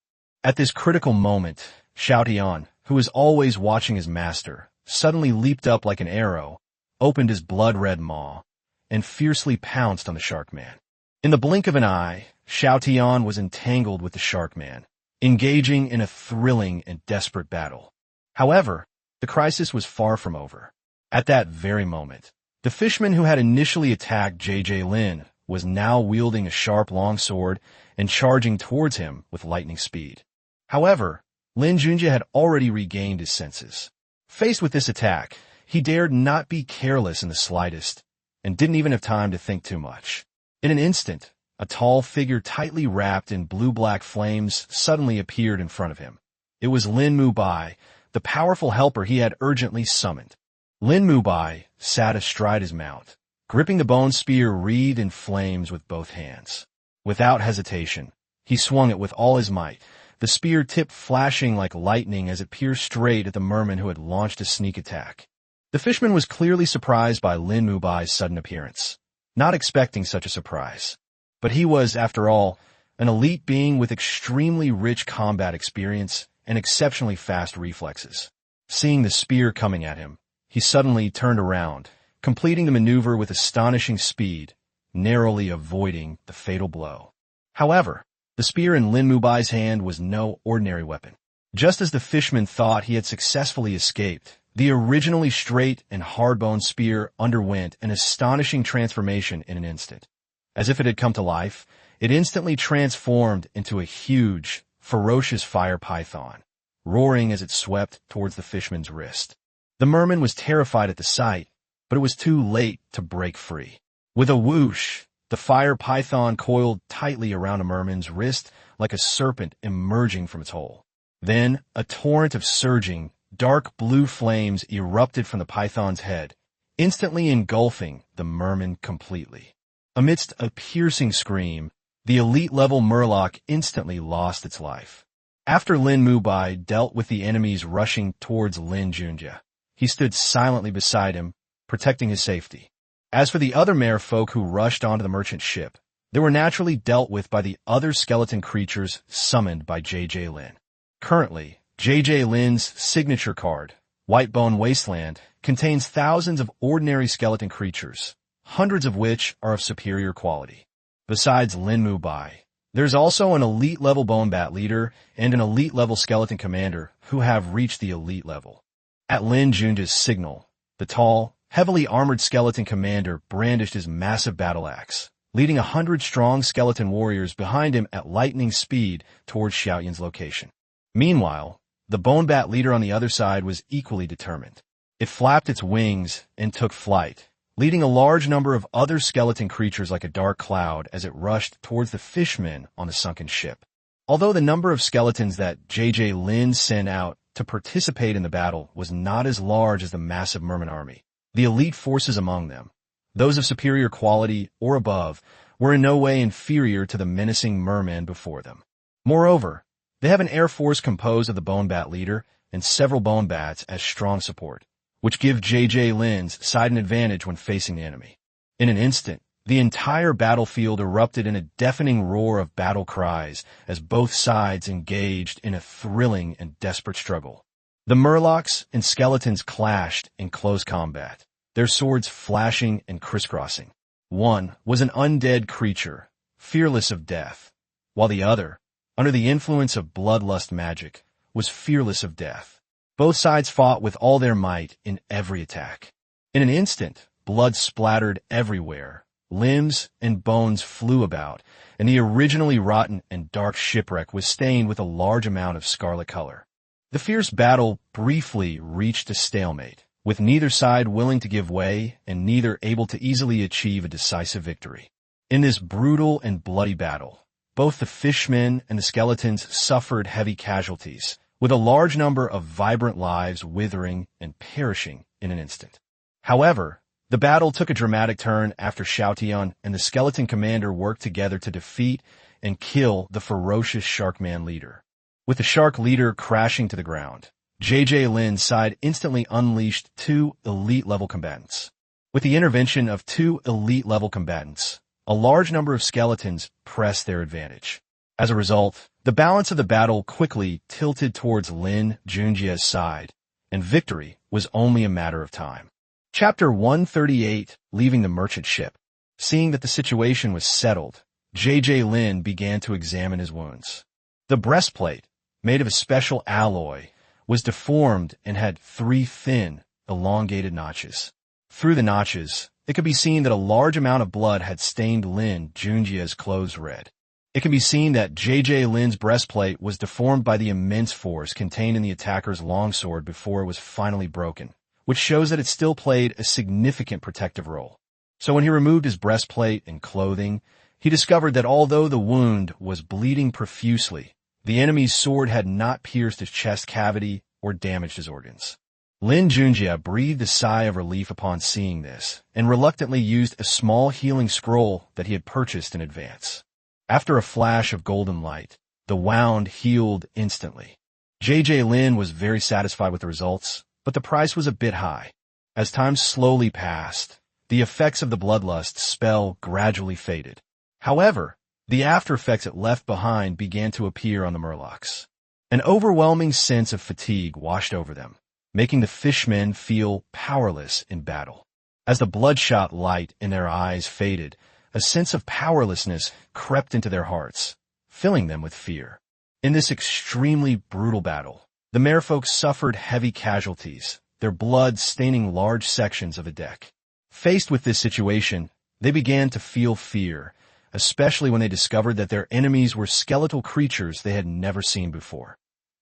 At this critical moment, Xiao Tian, who was always watching his master, suddenly leaped up like an arrow, opened his blood-red maw, and fiercely pounced on the shark man. In the blink of an eye, Xiao Tian was entangled with the shark man, engaging in a thrilling and desperate battle. However, the crisis was far from over. At that very moment, the fishman who had initially attacked J.J. Lin was now wielding a sharp longsword and charging towards him with lightning speed. However, Lin Junjie had already regained his senses. Faced with this attack, he dared not be careless in the slightest, and didn't even have time to think too much. In an instant, a tall figure tightly wrapped in blue-black flames suddenly appeared in front of him. It was Lin Mubai, the powerful helper he had urgently summoned. Lin Mubai sat astride his mount, gripping the bone spear wreathed in flames with both hands. Without hesitation, he swung it with all his might, the spear tip flashing like lightning as it pierced straight at the merman who had launched a sneak attack. The fishman was clearly surprised by Lin Mubai's sudden appearance, not expecting such a surprise. But he was, after all, an elite being with extremely rich combat experience and exceptionally fast reflexes. Seeing the spear coming at him, he suddenly turned around, completing the maneuver with astonishing speed, narrowly avoiding the fatal blow. However, the spear in Lin Mubai's hand was no ordinary weapon. Just as the fishman thought he had successfully escaped, the originally straight and hard-boned spear underwent an astonishing transformation in an instant. As if it had come to life, it instantly transformed into a huge, ferocious fire python, roaring as it swept towards the fishman's wrist. The merman was terrified at the sight, but it was too late to break free. With a whoosh, the fire python coiled tightly around a merman's wrist like a serpent emerging from its hole. Then, a torrent of surging, dark blue flames erupted from the python's head, instantly engulfing the merman completely. Amidst a piercing scream, the elite-level murloc instantly lost its life. After Lin Mubai dealt with the enemies rushing towards Lin Junjie, he stood silently beside him, protecting his safety. As for the other merfolk who rushed onto the merchant ship, they were naturally dealt with by the other skeleton creatures summoned by J.J. Lin. Currently, J.J. Lin's signature card, Whitebone Wasteland, contains thousands of ordinary skeleton creatures, hundreds of which are of superior quality. Besides Lin Mubai, there's also an elite-level bone bat leader and an elite-level skeleton commander who have reached the elite level. At Lin Junjie's signal, the tall, heavily armored skeleton commander brandished his massive battle axe, leading 100-strong skeleton warriors behind him at lightning speed towards Xiaoyan's location. Meanwhile, the bone bat leader on the other side was equally determined. It flapped its wings and took flight, leading a large number of other skeleton creatures like a dark cloud as it rushed towards the fishmen on the sunken ship. Although the number of skeletons that J.J. Lin sent out to participate in the battle was not as large as the massive merman army, the elite forces among them, those of superior quality or above, were in no way inferior to the menacing merman before them. Moreover, they have an air force composed of the bone bat leader and several bone bats as strong support, which give J.J. Lin's side an advantage when facing the enemy. In an instant, the entire battlefield erupted in a deafening roar of battle cries as both sides engaged in a thrilling and desperate struggle. The murlocs and skeletons clashed in close combat, their swords flashing and crisscrossing. One was an undead creature, fearless of death, while the other, under the influence of bloodlust magic, was fearless of death. Both sides fought with all their might in every attack. In an instant, blood splattered everywhere, limbs and bones flew about, and the originally rotten and dark shipwreck was stained with a large amount of scarlet color. The fierce battle briefly reached a stalemate, with neither side willing to give way and neither able to easily achieve a decisive victory. In this brutal and bloody battle, both the fishmen and the skeletons suffered heavy casualties, with a large number of vibrant lives withering and perishing in an instant. However, the battle took a dramatic turn after Xiao Tian and the skeleton commander worked together to defeat and kill the ferocious Sharkman leader. With the shark leader crashing to the ground, J.J. Lin's side instantly unleashed two elite-level combatants. With the intervention of two elite-level combatants, a large number of skeletons pressed their advantage. As a result, the balance of the battle quickly tilted towards Lin Junjie's side, and victory was only a matter of time. Chapter 138, Leaving the Merchant Ship. Seeing that the situation was settled, J.J. Lin began to examine his wounds. The breastplate, made of a special alloy, was deformed and had 3 thin, elongated notches. Through the notches, it could be seen that a large amount of blood had stained Lin Junjie's clothes red. It can be seen that J.J. Lin's breastplate was deformed by the immense force contained in the attacker's longsword before it was finally broken, which shows that it still played a significant protective role. So when he removed his breastplate and clothing, he discovered that although the wound was bleeding profusely, the enemy's sword had not pierced his chest cavity or damaged his organs. Lin Junjie breathed a sigh of relief upon seeing this, and reluctantly used a small healing scroll that he had purchased in advance. After a flash of golden light, the wound healed instantly. J.J. Lin was very satisfied with the results, but the price was a bit high. As time slowly passed, the effects of the bloodlust spell gradually faded. However, the after effects it left behind began to appear on the Murlocs. An overwhelming sense of fatigue washed over them, making the fishmen feel powerless in battle. As the bloodshot light in their eyes faded, a sense of powerlessness crept into their hearts, filling them with fear. In this extremely brutal battle, the merfolk suffered heavy casualties, their blood staining large sections of the deck. Faced with this situation, they began to feel fear, especially when they discovered that their enemies were skeletal creatures they had never seen before.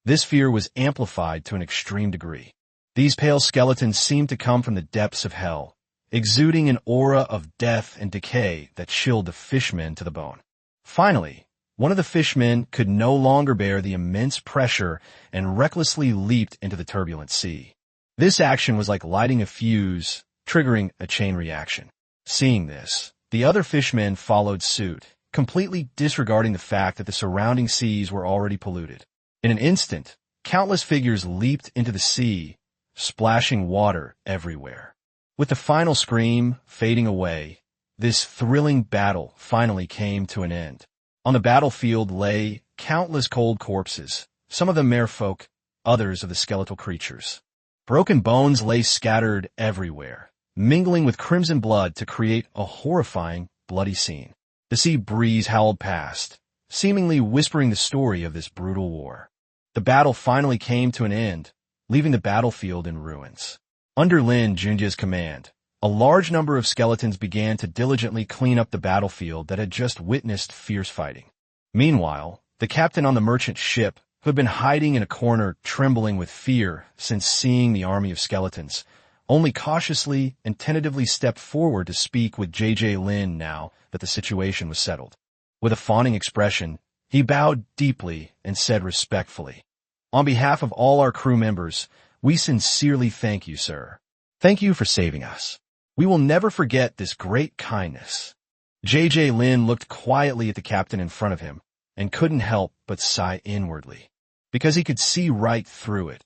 This fear was amplified to an extreme degree. These pale skeletons seemed to come from the depths of hell, exuding an aura of death and decay that chilled the fishmen to the bone. Finally, one of the fishmen could no longer bear the immense pressure and recklessly leaped into the turbulent sea. This action was like lighting a fuse, triggering a chain reaction. Seeing this, the other fishmen followed suit, completely disregarding the fact that the surrounding seas were already polluted. In an instant, countless figures leaped into the sea, splashing water everywhere. With the final scream fading away, this thrilling battle finally came to an end. On the battlefield lay countless cold corpses, some of them merfolk, others of the skeletal creatures. Broken bones lay scattered everywhere, mingling with crimson blood to create a horrifying, bloody scene. The sea breeze howled past, seemingly whispering the story of this brutal war. The battle finally came to an end, leaving the battlefield in ruins. Under Lin Junjie's command, a large number of skeletons began to diligently clean up the battlefield that had just witnessed fierce fighting. Meanwhile, the captain on the merchant ship, who had been hiding in a corner trembling with fear since seeing the army of skeletons, only cautiously and tentatively stepped forward to speak with J.J. Lin now that the situation was settled. With a fawning expression, he bowed deeply and said respectfully, "On behalf of all our crew members, we sincerely thank you, sir. Thank you for saving us. We will never forget this great kindness." J.J. Lin looked quietly at the captain in front of him and couldn't help but sigh inwardly, because he could see right through it.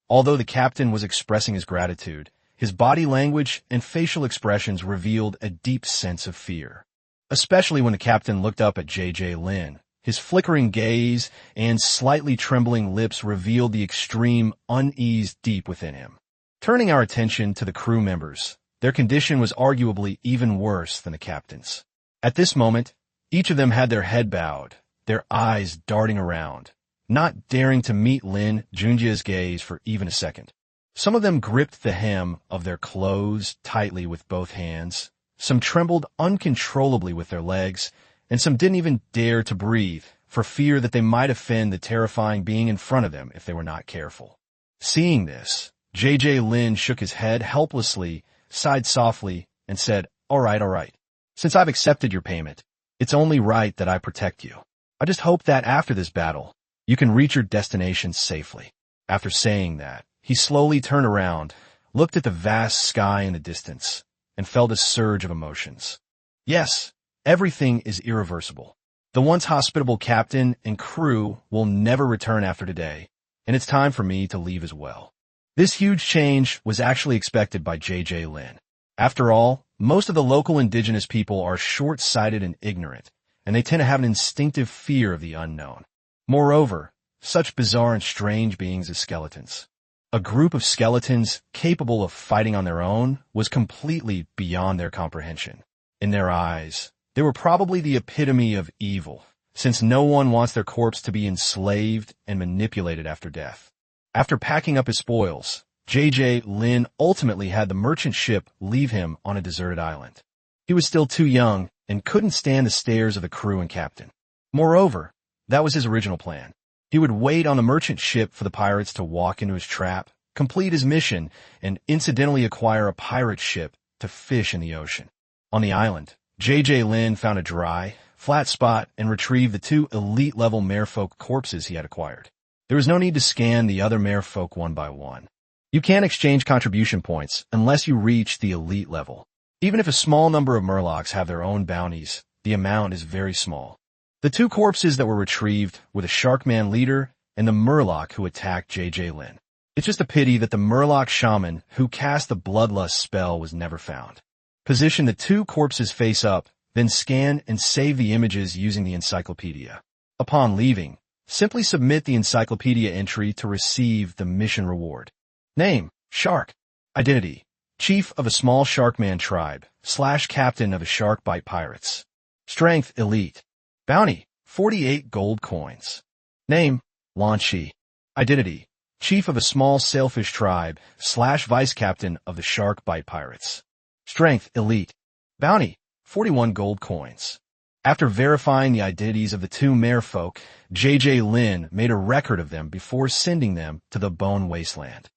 Although the captain was expressing his gratitude, his body language and facial expressions revealed a deep sense of fear. Especially when the captain looked up at J.J. Lin. His flickering gaze and slightly trembling lips revealed the extreme unease deep within him. Turning our attention to the crew members, their condition was arguably even worse than the captain's. At this moment, each of them had their head bowed, their eyes darting around, not daring to meet Lin Junjie's gaze for even a second. Some of them gripped the hem of their clothes tightly with both hands, some trembled uncontrollably with their legs, and some didn't even dare to breathe for fear that they might offend the terrifying being in front of them if they were not careful. Seeing this, J.J. Lin shook his head helplessly, sighed softly, and said, all right. Since I've accepted your payment, it's only right that I protect you. I just hope that after this battle, you can reach your destination safely." After saying that, he slowly turned around, looked at the vast sky in the distance, and felt a surge of emotions. Yes, everything is irreversible. The once hospitable captain and crew will never return after today, and it's time for me to leave as well. This huge change was actually expected by Lin. After all, most of the local indigenous people are short-sighted and ignorant, and they tend to have an instinctive fear of the unknown. Moreover, such bizarre and strange beings as skeletons. A group of skeletons capable of fighting on their own was completely beyond their comprehension. In their eyes, they were probably the epitome of evil, since no one wants their corpse to be enslaved and manipulated after death. After packing up his spoils, Lin ultimately had the merchant ship leave him on a deserted island. He was still too young and couldn't stand the stares of the crew and captain. Moreover, that was his original plan. He would wait on the merchant ship for the pirates to walk into his trap, complete his mission, and incidentally acquire a pirate ship to fish in the ocean. On the island, Lin found a dry, flat spot and retrieved the 2 elite-level merfolk corpses he had acquired. There was no need to scan the other merfolk one by one. You can't exchange contribution points unless you reach the elite level. Even if a small number of murlocs have their own bounties, the amount is very small. The 2 corpses that were retrieved were the Sharkman leader and the Murloc who attacked Lin. It's just a pity that the Murloc shaman who cast the bloodlust spell was never found. Position the 2 corpses face up, then scan and save the images using the encyclopedia. Upon leaving, simply submit the encyclopedia entry to receive the mission reward. Name, Shark. Identity, Chief of a small Sharkman tribe, / Captain of a Shark Bite Pirates. Strength, Elite. Bounty, 48 gold coins. Name, Lanchi. Identity, Chief of a small sailfish tribe, / Vice Captain of the Shark Bite Pirates. Strength, Elite. Bounty, 41 gold coins. After verifying the identities of the 2 merfolk, Lin made a record of them before sending them to the Bone Wasteland.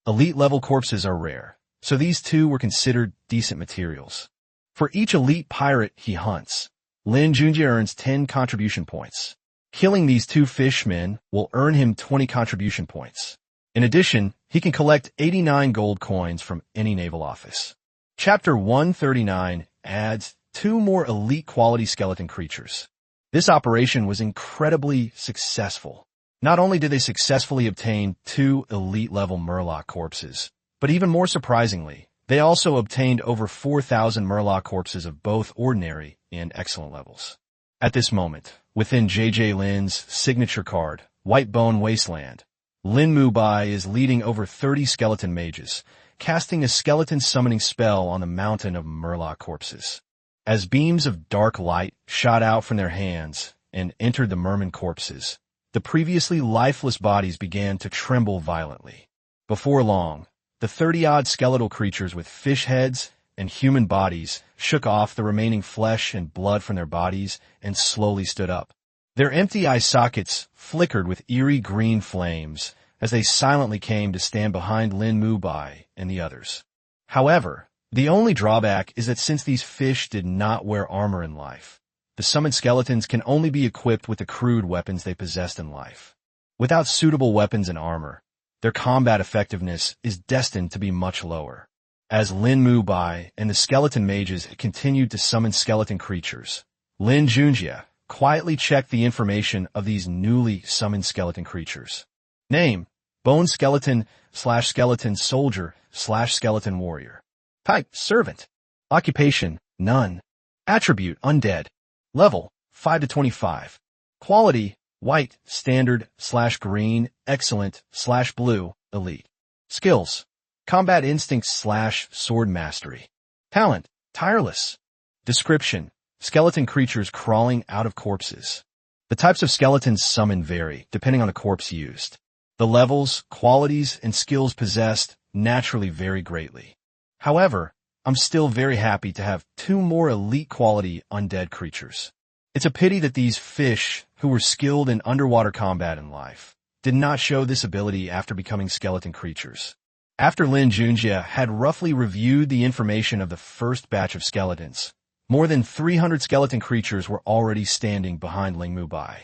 Elite-level corpses are rare, so these 2 were considered decent materials. For each elite pirate he hunts, Lin Junjie earns 10 contribution points. Killing these 2 fishmen will earn him 20 contribution points. In addition, he can collect 89 gold coins from any naval office. Chapter 139 adds 2 more elite quality skeleton creatures. This operation was incredibly successful. Not only did they successfully obtain 2 elite-level Murloc corpses, but even more surprisingly, they also obtained over 4,000 Murloc corpses of both ordinary and excellent levels. At this moment, within Lin's signature card, White Bone Wasteland, Lin Mubai is leading over 30 skeleton mages, casting a skeleton summoning spell on the mountain of Murloc corpses. As beams of dark light shot out from their hands and entered the merman corpses, the previously lifeless bodies began to tremble violently. Before long, the 30-odd skeletal creatures with fish heads and human bodies shook off the remaining flesh and blood from their bodies and slowly stood up. Their empty eye sockets flickered with eerie green flames as they silently came to stand behind Lin Mubai and the others. However, the only drawback is that since these fish did not wear armor in life, the summoned skeletons can only be equipped with the crude weapons they possessed in life. Without suitable weapons and armor, their combat effectiveness is destined to be much lower. As Lin Mubai and the skeleton mages continued to summon skeleton creatures, Lin Junjie quietly checked the information of these newly summoned skeleton creatures. Name, Bone Skeleton / Skeleton Soldier / Skeleton Warrior. Type, Servant. Occupation, None. Attribute, Undead. Level, 5 to 25. Quality, White, Standard / Green, Excellent / Blue, Elite. Skills, Combat Instinct / Sword Mastery. Talent, Tireless. Description, Skeleton creatures crawling out of corpses. The types of skeletons summoned vary, depending on the corpse used. The levels, qualities, and skills possessed naturally vary greatly. However, I'm still very happy to have 2 more elite quality undead creatures. It's a pity that these fish, who were skilled in underwater combat in life, did not show this ability after becoming skeleton creatures. After Lin Junjie had roughly reviewed the information of the first batch of skeletons, more than 300 skeleton creatures were already standing behind Lin Mubai.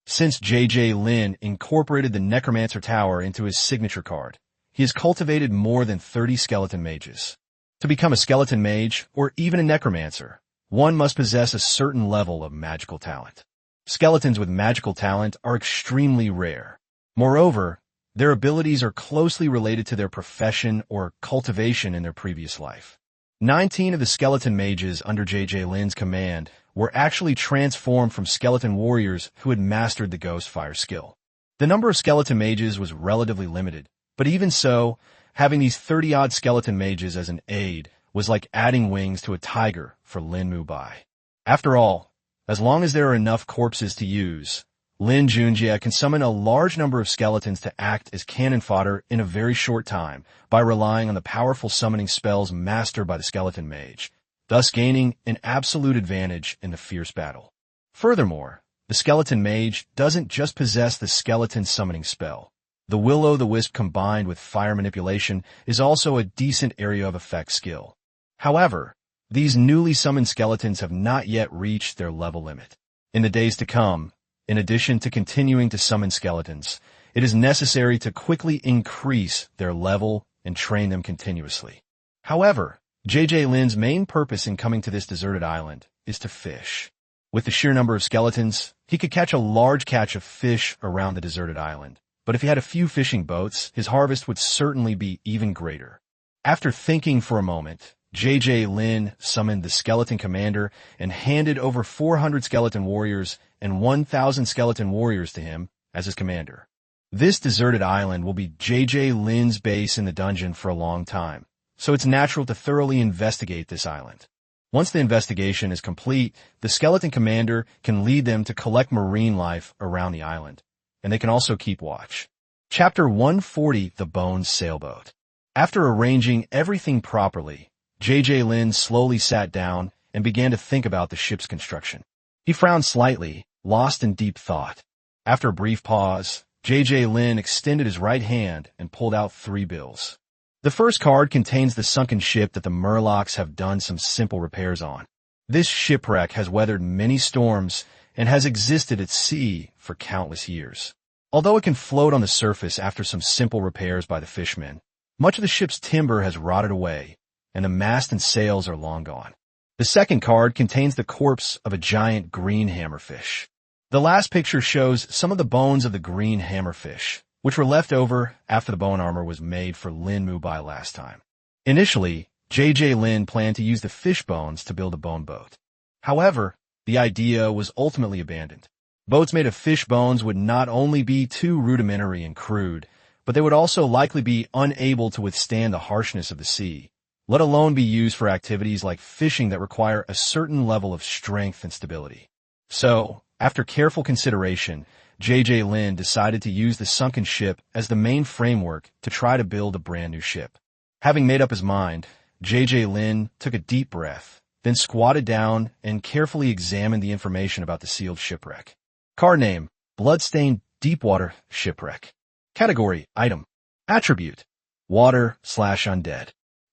Since Lin incorporated the Necromancer Tower into his signature card, he has cultivated more than 30 skeleton mages. To become a skeleton mage, or even a necromancer, one must possess a certain level of magical talent. Skeletons with magical talent are extremely rare. Moreover, Their abilities are closely related to their profession or cultivation in their previous life. 19 of the skeleton mages under J.J. Lin's command were actually transformed from skeleton warriors who had mastered the ghost fire skill. The number of skeleton mages was relatively limited, but even so, having these 30-odd skeleton mages as an aid was like adding wings to a tiger for Lin Junjie. After all, as long as there are enough corpses to use, Lin Junjie can summon a large number of skeletons to act as cannon fodder in a very short time by relying on the powerful summoning spells mastered by the skeleton mage, thus gaining an absolute advantage in the fierce battle. Furthermore, the skeleton mage doesn't just possess the skeleton summoning spell. The will-o'-the-wisp combined with fire manipulation is also a decent area of effect skill. However, these newly summoned skeletons have not yet reached their level limit. In the days to come, in addition to continuing to summon skeletons, it is necessary to quickly increase their level and train them continuously. However, J.J. Lin's main purpose in coming to this deserted island is to fish. With the sheer number of skeletons, he could catch a large catch of fish around the deserted island. But if he had a few fishing boats, his harvest would certainly be even greater. After thinking for a moment, J.J. Lin summoned the skeleton commander and handed over 400 skeleton warriors and 1,000 skeleton warriors to him as his commander. This deserted island will be J.J. Lin's base in the dungeon for a long time, so it's natural to thoroughly investigate this island. Once the investigation is complete, the skeleton commander can lead them to collect marine life around the island, and they can also keep watch. Chapter 140, The Bones Sailboat. After arranging everything properly, J.J. Lin slowly sat down and began to think about the ship's construction. He frowned slightly, lost in deep thought. After a brief pause, J.J. Lin extended his right hand and pulled out 3 bills. The first card contains the sunken ship that the Murlocs have done some simple repairs on. This shipwreck has weathered many storms and has existed at sea for countless years. Although it can float on the surface after some simple repairs by the fishermen, much of the ship's timber has rotted away, and the mast and sails are long gone. The second card contains the corpse of a giant green hammerfish. The last picture shows some of the bones of the green hammerfish, which were left over after the bone armor was made for Lin Junjie last time. Initially, J.J. Lin planned to use the fish bones to build a bone boat. However, the idea was ultimately abandoned. Boats made of fish bones would not only be too rudimentary and crude, but they would also likely be unable to withstand the harshness of the sea, let alone be used for activities like fishing that require a certain level of strength and stability. So, after careful consideration, J.J. Lin decided to use the sunken ship as the main framework to try to build a brand new ship. Having made up his mind, J.J. Lin took a deep breath, then squatted down and carefully examined the information about the sealed shipwreck. Card name, Bloodstained Deepwater Shipwreck. Category, Item. Attribute, Water/Undead.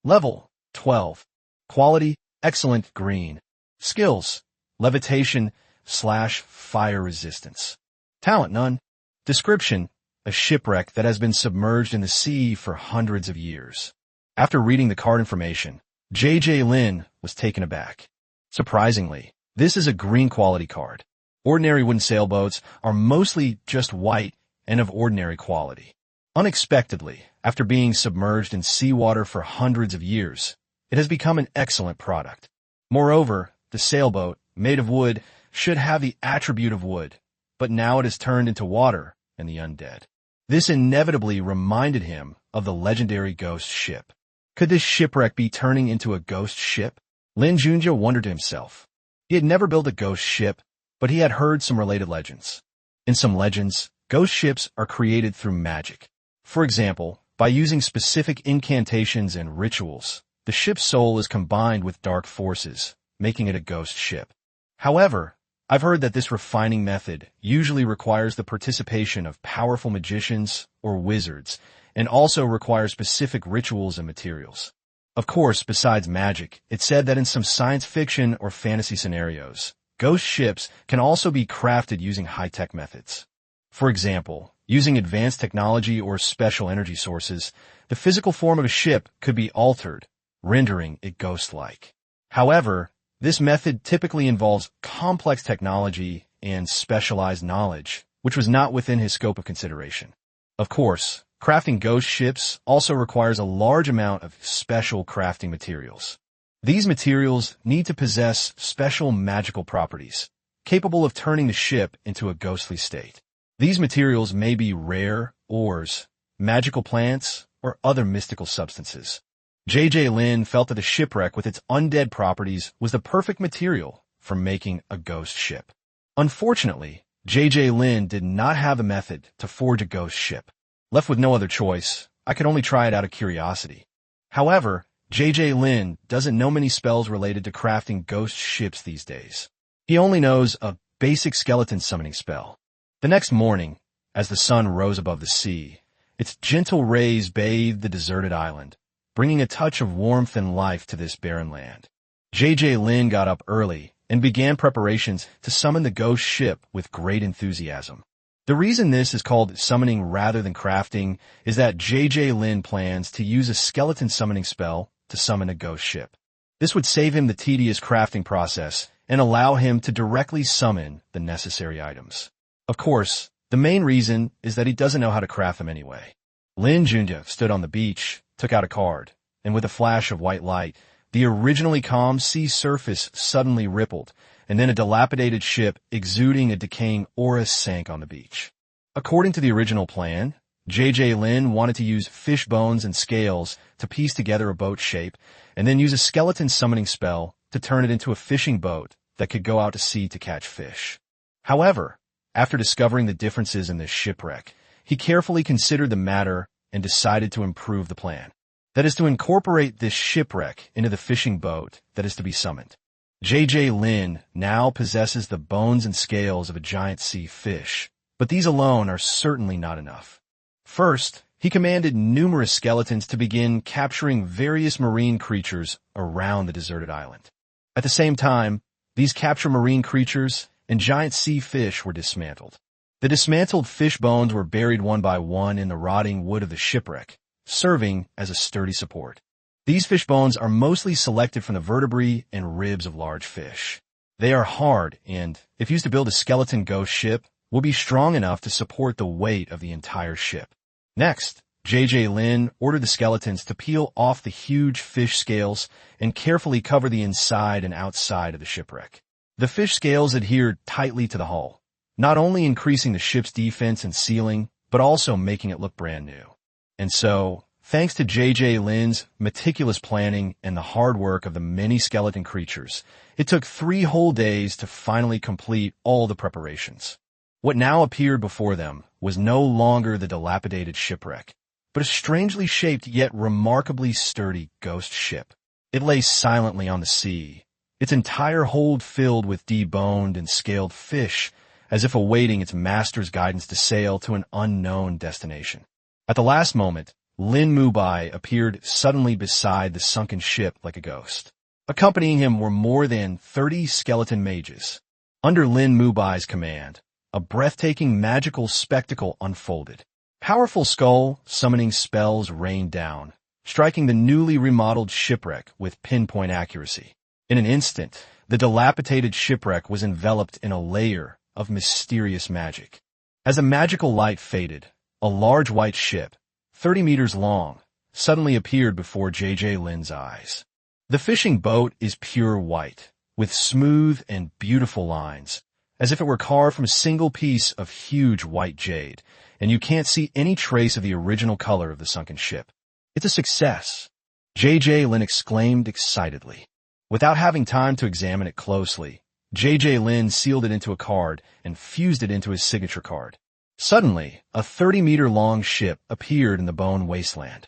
Level, 12. Quality, Excellent Green. Skills, Levitation/Fire Resistance. Talent, None. Description, a shipwreck that has been submerged in the sea for hundreds of years. After reading the card information, J.J. Lin was taken aback. Surprisingly, this is a green quality card. Ordinary wooden sailboats are mostly just white and of ordinary quality. Unexpectedly, after being submerged in seawater for hundreds of years, it has become an excellent product. Moreover, the sailboat, made of wood, should have the attribute of wood, but now it has turned into water and the undead. This inevitably reminded him of the legendary ghost ship. Could this shipwreck be turning into a ghost ship? Lin Junjie wondered to himself. He had never built a ghost ship, but he had heard some related legends. In some legends, ghost ships are created through magic. For example, by using specific incantations and rituals, the ship's soul is combined with dark forces, making it a ghost ship. However, I've heard that this refining method usually requires the participation of powerful magicians or wizards, and also requires specific rituals and materials. Of course, besides magic, it's said that in some science fiction or fantasy scenarios, ghost ships can also be crafted using high-tech methods. For example, using advanced technology or special energy sources, the physical form of a ship could be altered, rendering it ghost-like. However, this method typically involves complex technology and specialized knowledge, which was not within his scope of consideration. Of course, Crafting ghost ships also requires a large amount of special crafting materials. These materials need to possess special magical properties, capable of turning the ship into a ghostly state. These materials may be rare ores, magical plants, or other mystical substances. J.J. Lin felt that the shipwreck with its undead properties was the perfect material for making a ghost ship. Unfortunately, J.J. Lin did not have a method to forge a ghost ship. Left with no other choice, I could only try it out of curiosity. However, J.J. Lin doesn't know many spells related to crafting ghost ships these days. He only knows a basic skeleton summoning spell. The next morning, as the sun rose above the sea, its gentle rays bathed the deserted island, bringing a touch of warmth and life to this barren land. J.J. Lin got up early and began preparations to summon the ghost ship with great enthusiasm. The reason this is called summoning rather than crafting is that J.J. Lin plans to use a skeleton summoning spell to summon a ghost ship. This would save him the tedious crafting process and allow him to directly summon the necessary items. Of course, the main reason is that he doesn't know how to craft them anyway. Lin Junjie stood on the beach, took out a card, and with a flash of white light, the originally calm sea surface suddenly rippled, and then a dilapidated ship exuding a decaying aura sank on the beach. According to the original plan, J.J. Lin wanted to use fish bones and scales to piece together a boat shape, and then use a skeleton summoning spell to turn it into a fishing boat that could go out to sea to catch fish. However, after discovering the differences in this shipwreck, he carefully considered the matter and decided to improve the plan. That is to incorporate this shipwreck into the fishing boat that is to be summoned. J.J. Lin now possesses the bones and scales of a giant sea fish, but these alone are certainly not enough. First, he commanded numerous skeletons to begin capturing various marine creatures around the deserted island. At the same time, these captured marine creatures and giant sea fish were dismantled. The dismantled fish bones were buried one by one in the rotting wood of the shipwreck, serving as a sturdy support. These fish bones are mostly selected from the vertebrae and ribs of large fish. They are hard and, if used to build a skeleton ghost ship, will be strong enough to support the weight of the entire ship. Next, J.J. Lin ordered the skeletons to peel off the huge fish scales and carefully cover the inside and outside of the shipwreck. The fish scales adhered tightly to the hull, not only increasing the ship's defense and sealing, but also making it look brand new. And so, thanks to J.J. Lin's meticulous planning and the hard work of the many skeleton creatures, it took 3 whole days to finally complete all the preparations. What now appeared before them was no longer the dilapidated shipwreck, but a strangely shaped yet remarkably sturdy ghost ship. It lay silently on the sea, its entire hold filled with deboned and scaled fish, as if awaiting its master's guidance to sail to an unknown destination. At the last moment, Lin Junjie appeared suddenly beside the sunken ship like a ghost. Accompanying him were more than 30 skeleton mages. Under Lin Junjie's command, a breathtaking magical spectacle unfolded. Powerful skull summoning spells rained down, striking the newly remodeled shipwreck with pinpoint accuracy. In an instant, the dilapidated shipwreck was enveloped in a layer of mysterious magic. As the magical light faded, a large white ship, 30 meters long, suddenly appeared before J.J. Lin's eyes. The fishing boat is pure white, with smooth and beautiful lines, as if it were carved from a single piece of huge white jade, and you can't see any trace of the original color of the sunken ship. It's a success, J.J. Lin exclaimed excitedly. Without having time to examine it closely, J.J. Lin sealed it into a card and fused it into his signature card. Suddenly, a 30-meter-long ship appeared in the bone wasteland.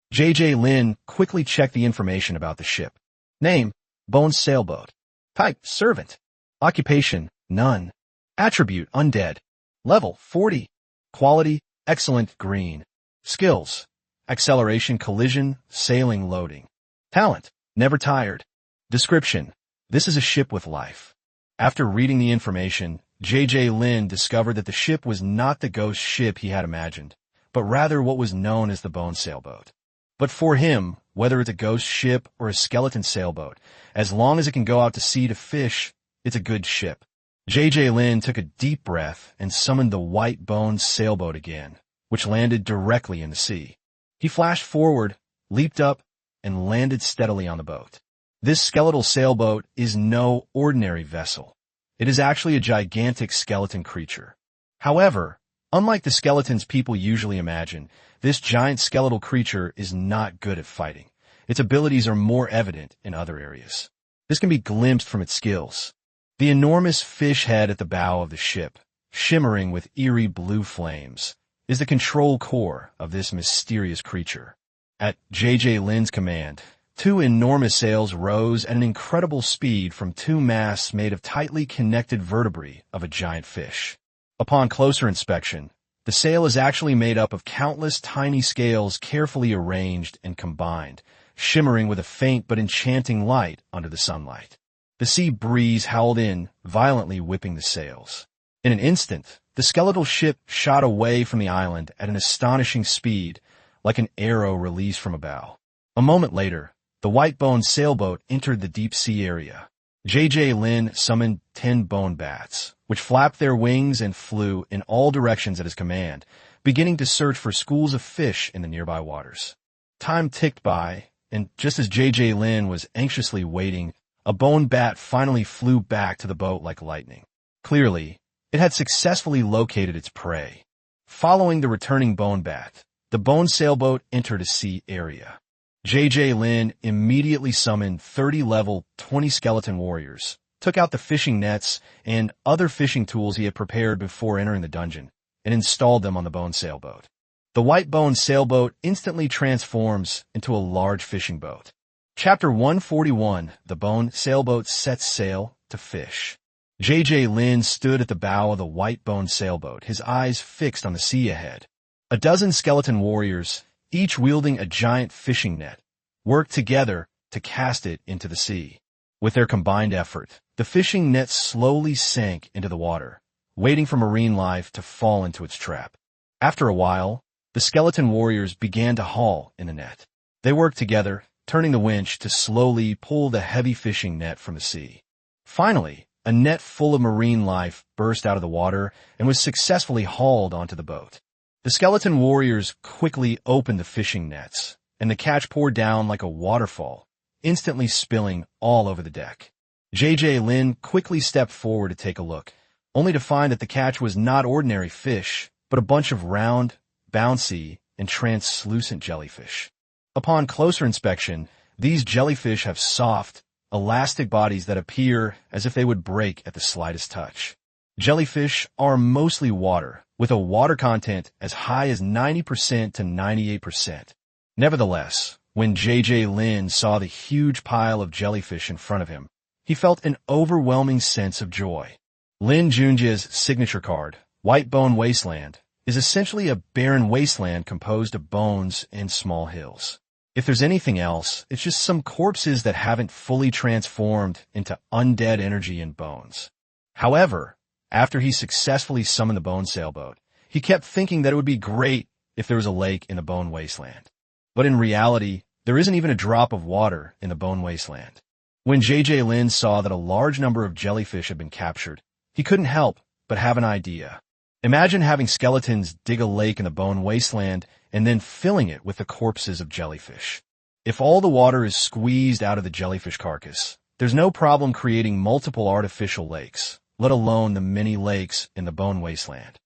J.J. Lin quickly checked the information about the ship. Name, bone sailboat. Type, servant. Occupation, none. Attribute, undead. Level, 40. Quality, excellent, green. Skills, acceleration, collision, sailing, loading. Talent, never tired. Description, this is a ship with life. After reading the information, J.J. Lin discovered that the ship was not the ghost ship he had imagined, but rather what was known as the bone sailboat. But for him, whether it's a ghost ship or a skeleton sailboat, as long as it can go out to sea to fish, it's a good ship. J.J. Lin took a deep breath and summoned the white bone sailboat again, which landed directly in the sea. He flashed forward, leaped up, and landed steadily on the boat. This skeletal sailboat is no ordinary vessel. It is actually a gigantic skeleton creature. However, unlike the skeletons people usually imagine, this giant skeletal creature is not good at fighting. Its abilities are more evident in other areas. This can be glimpsed from its skills. The enormous fish head at the bow of the ship, shimmering with eerie blue flames, is the control core of this mysterious creature. At J.J. Lin's command, 2 enormous sails rose at an incredible speed from 2 masts made of tightly connected vertebrae of a giant fish. Upon closer inspection, the sail is actually made up of countless tiny scales carefully arranged and combined, shimmering with a faint but enchanting light under the sunlight. The sea breeze howled in, violently whipping the sails. In an instant, the skeletal ship shot away from the island at an astonishing speed, like an arrow released from a bow. A moment later, the white-boned sailboat entered the deep-sea area. J.J. Lin summoned 10 bone bats, which flapped their wings and flew in all directions at his command, beginning to search for schools of fish in the nearby waters. Time ticked by, and just as J.J. Lin was anxiously waiting, a bone bat finally flew back to the boat like lightning. Clearly, it had successfully located its prey. Following the returning bone bat, the bone sailboat entered a sea area. J.J. Lin immediately summoned 30-level 20 skeleton warriors, took out the fishing nets and other fishing tools he had prepared before entering the dungeon, and installed them on the bone sailboat. The white bone sailboat instantly transforms into a large fishing boat. Chapter 141, The Bone Sailboat Sets Sail to Fish. J.J. Lin stood at the bow of the white bone sailboat, his eyes fixed on the sea ahead. A dozen skeleton warriors, each wielding a giant fishing net, worked together to cast it into the sea. With their combined effort, the fishing net slowly sank into the water, waiting for marine life to fall into its trap. After a while, the skeleton warriors began to haul in the net. They worked together, turning the winch to slowly pull the heavy fishing net from the sea. Finally, a net full of marine life burst out of the water and was successfully hauled onto the boat. The skeleton warriors quickly opened the fishing nets, and the catch poured down like a waterfall, instantly spilling all over the deck. J.J. Lin quickly stepped forward to take a look, only to find that the catch was not ordinary fish, but a bunch of round, bouncy, and translucent jellyfish. Upon closer inspection, these jellyfish have soft, elastic bodies that appear as if they would break at the slightest touch. Jellyfish are mostly water, with a water content as high as 90% to 98%. Nevertheless, when J.J. Lin saw the huge pile of jellyfish in front of him, he felt an overwhelming sense of joy. Lin Junjie's signature card, White Bone Wasteland, is essentially a barren wasteland composed of bones and small hills. If there's anything else, it's just some corpses that haven't fully transformed into undead energy and bones. However, after he successfully summoned the bone sailboat, he kept thinking that it would be great if there was a lake in the bone wasteland. But in reality, there isn't even a drop of water in the bone wasteland. When J.J. Lin saw that a large number of jellyfish had been captured, he couldn't help but have an idea. Imagine having skeletons dig a lake in the bone wasteland and then filling it with the corpses of jellyfish. If all the water is squeezed out of the jellyfish carcass, there's no problem creating multiple artificial lakes, let alone the many lakes in the bone wasteland.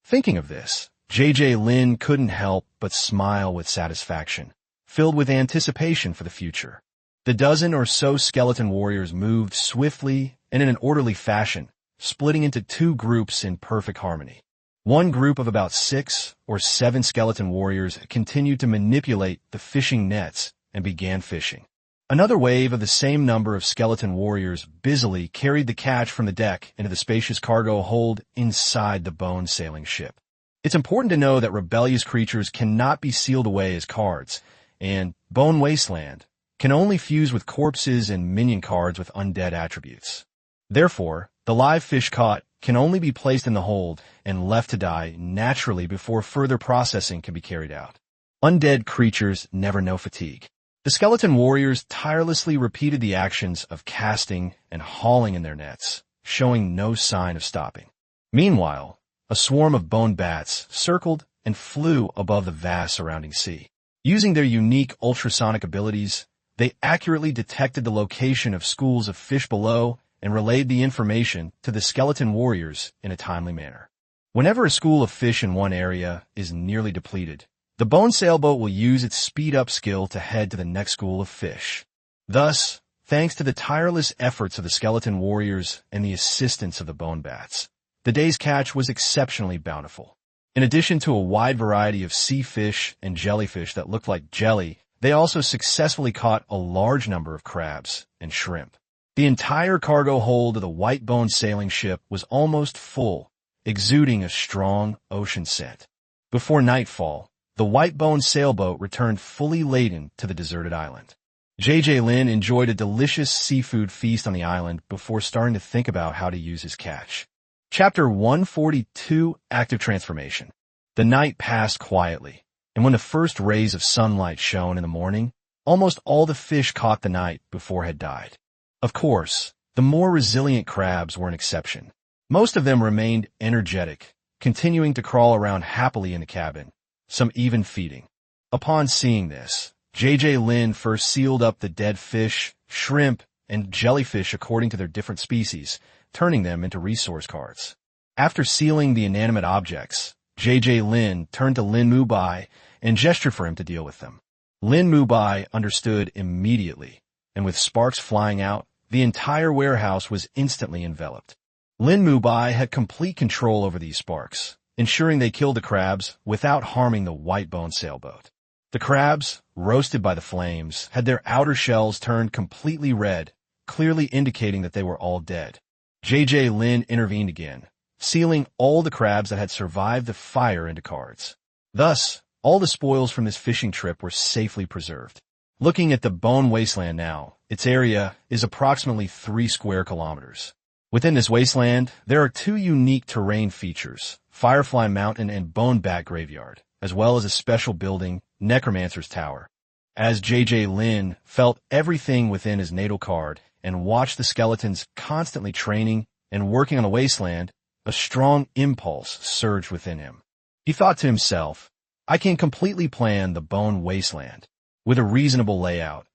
Thinking of this, J.J. Lin couldn't help but smile with satisfaction, filled with anticipation for the future. The dozen or so skeleton warriors moved swiftly and in an orderly fashion, splitting into 2 groups in perfect harmony. One group of about 6 or 7 skeleton warriors continued to manipulate the fishing nets and began fishing. Another wave of the same number of skeleton warriors busily carried the catch from the deck into the spacious cargo hold inside the bone sailing ship. It's important to know that rebellious creatures cannot be sealed away as cards, and Bone Wasteland can only fuse with corpses and minion cards with undead attributes. Therefore, the live fish caught can only be placed in the hold and left to die naturally before further processing can be carried out. Undead creatures never know fatigue. The skeleton warriors tirelessly repeated the actions of casting and hauling in their nets, showing no sign of stopping. Meanwhile, a swarm of bone bats circled and flew above the vast surrounding sea. Using their unique ultrasonic abilities, they accurately detected the location of schools of fish below and relayed the information to the skeleton warriors in a timely manner. Whenever a school of fish in one area is nearly depleted, the bone sailboat will use its speed-up skill to head to the next school of fish. Thus, thanks to the tireless efforts of the skeleton warriors and the assistance of the bone bats, the day's catch was exceptionally bountiful. In addition to a wide variety of sea fish and jellyfish that looked like jelly, they also successfully caught a large number of crabs and shrimp. The entire cargo hold of the white bone sailing ship was almost full, exuding a strong ocean scent. Before nightfall, the white bone sailboat returned fully laden to the deserted island. JJ Lin enjoyed a delicious seafood feast on the island before starting to think about how to use his catch. Chapter 142, Active Transformation. The night passed quietly, and when the first rays of sunlight shone in the morning, almost all the fish caught the night before had died. Of course, the more resilient crabs were an exception. Most of them remained energetic, continuing to crawl around happily in the cabin, some even feeding. Upon seeing this, JJ Lin first sealed up the dead fish, shrimp, and jellyfish according to their different species, turning them into resource cards. After sealing the inanimate objects, JJ Lin turned to Lin Mubai and gestured for him to deal with them. Lin Mubai understood immediately, and with sparks flying out, the entire warehouse was instantly enveloped. Lin Mubai had complete control over these sparks, ensuring they killed the crabs without harming the white bone sailboat. The crabs, roasted by the flames, had their outer shells turned completely red, clearly indicating that they were all dead. JJ Lin intervened again, sealing all the crabs that had survived the fire into cards. Thus, all the spoils from this fishing trip were safely preserved. Looking at the bone wasteland now, its area is approximately 3 square kilometers. Within this wasteland, there are 2 unique terrain features, Firefly Mountain and Bone Bat Graveyard, as well as a special building, Necromancer's Tower. As JJ Lin felt everything within his natal card and watched the skeletons constantly training and working on the wasteland, a strong impulse surged within him. He thought to himself, I can completely plan the bone wasteland. With a reasonable layout,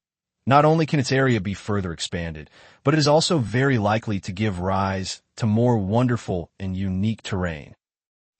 not only can its area be further expanded, but it is also very likely to give rise to more wonderful and unique terrain.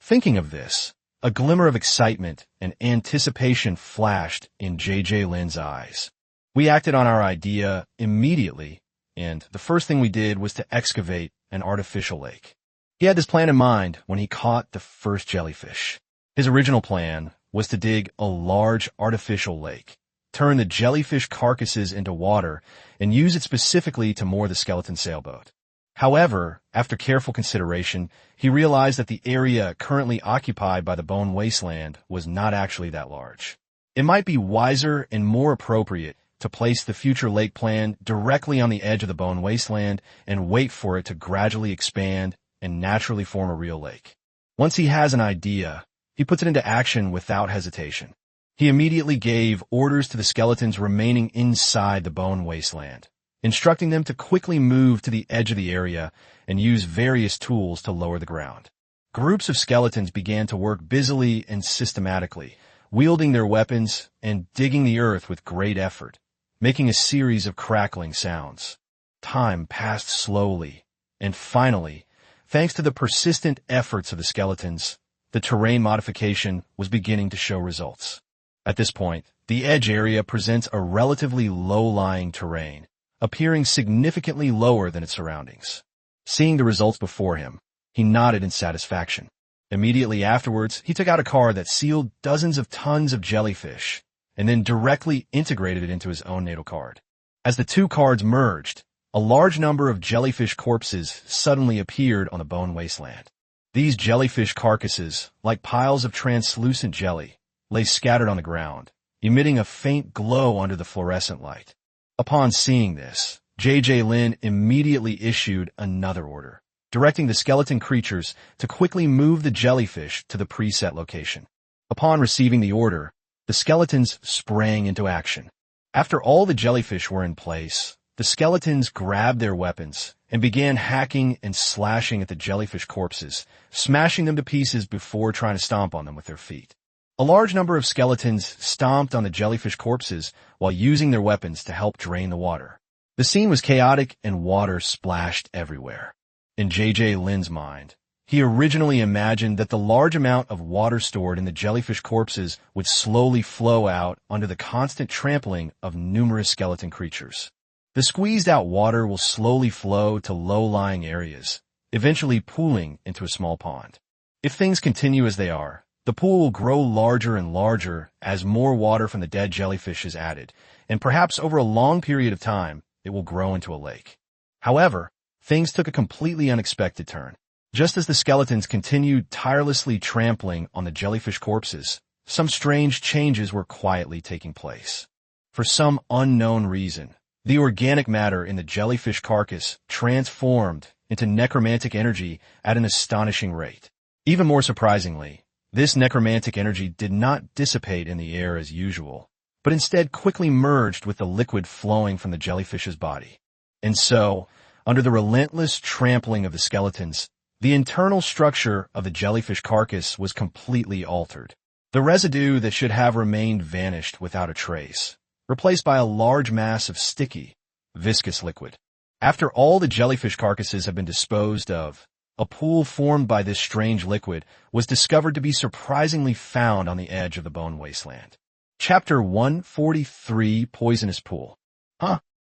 Thinking of this, a glimmer of excitement and anticipation flashed in JJ Lin's eyes. We acted on our idea immediately, and the first thing we did was to excavate an artificial lake. He had this plan in mind when he caught the first jellyfish. His original plan was to dig a large artificial lake, turn the jellyfish carcasses into water, and use it specifically to moor the skeleton sailboat. However, after careful consideration, he realized that the area currently occupied by the bone wasteland was not actually that large. It might be wiser and more appropriate to place the future lake plan directly on the edge of the bone wasteland and wait for it to gradually expand and naturally form a real lake. Once he has an idea, he puts it into action without hesitation. He immediately gave orders to the skeletons remaining inside the bone wasteland, instructing them to quickly move to the edge of the area and use various tools to lower the ground. Groups of skeletons began to work busily and systematically, wielding their weapons and digging the earth with great effort, making a series of crackling sounds. Time passed slowly, and finally, thanks to the persistent efforts of the skeletons, the terrain modification was beginning to show results. At this point, the edge area presents a relatively low-lying terrain, appearing significantly lower than its surroundings. Seeing the results before him, he nodded in satisfaction. Immediately afterwards, he took out a card that sealed dozens of tons of jellyfish, and then directly integrated it into his own natal card. As the 2 cards merged, a large number of jellyfish corpses suddenly appeared on the bone wasteland. These jellyfish carcasses, like piles of translucent jelly, lay scattered on the ground, emitting a faint glow under the fluorescent light. Upon seeing this, JJ Lin immediately issued another order, directing the skeleton creatures to quickly move the jellyfish to the preset location. Upon receiving the order, the skeletons sprang into action. After all the jellyfish were in place, the skeletons grabbed their weapons and began hacking and slashing at the jellyfish corpses, smashing them to pieces before trying to stomp on them with their feet. A large number of skeletons stomped on the jellyfish corpses while using their weapons to help drain the water. The scene was chaotic and water splashed everywhere. In J.J. Lin's mind, he originally imagined that the large amount of water stored in the jellyfish corpses would slowly flow out under the constant trampling of numerous skeleton creatures. The squeezed-out water will slowly flow to low-lying areas, eventually pooling into a small pond. If things continue as they are, the pool will grow larger and larger as more water from the dead jellyfish is added, and perhaps over a long period of time, it will grow into a lake. However, things took a completely unexpected turn. Just as the skeletons continued tirelessly trampling on the jellyfish corpses, some strange changes were quietly taking place. For some unknown reason, the organic matter in the jellyfish carcass transformed into necromantic energy at an astonishing rate. Even more surprisingly, this necromantic energy did not dissipate in the air as usual, but instead quickly merged with the liquid flowing from the jellyfish's body. And so, under the relentless trampling of the skeletons, the internal structure of the jellyfish carcass was completely altered. The residue that should have remained vanished without a trace, replaced by a large mass of sticky, viscous liquid. After all the jellyfish carcasses have been disposed of, a pool formed by this strange liquid was discovered to be surprisingly found on the edge of the bone wasteland. Chapter 143, Poisonous Pool.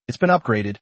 It's been upgraded.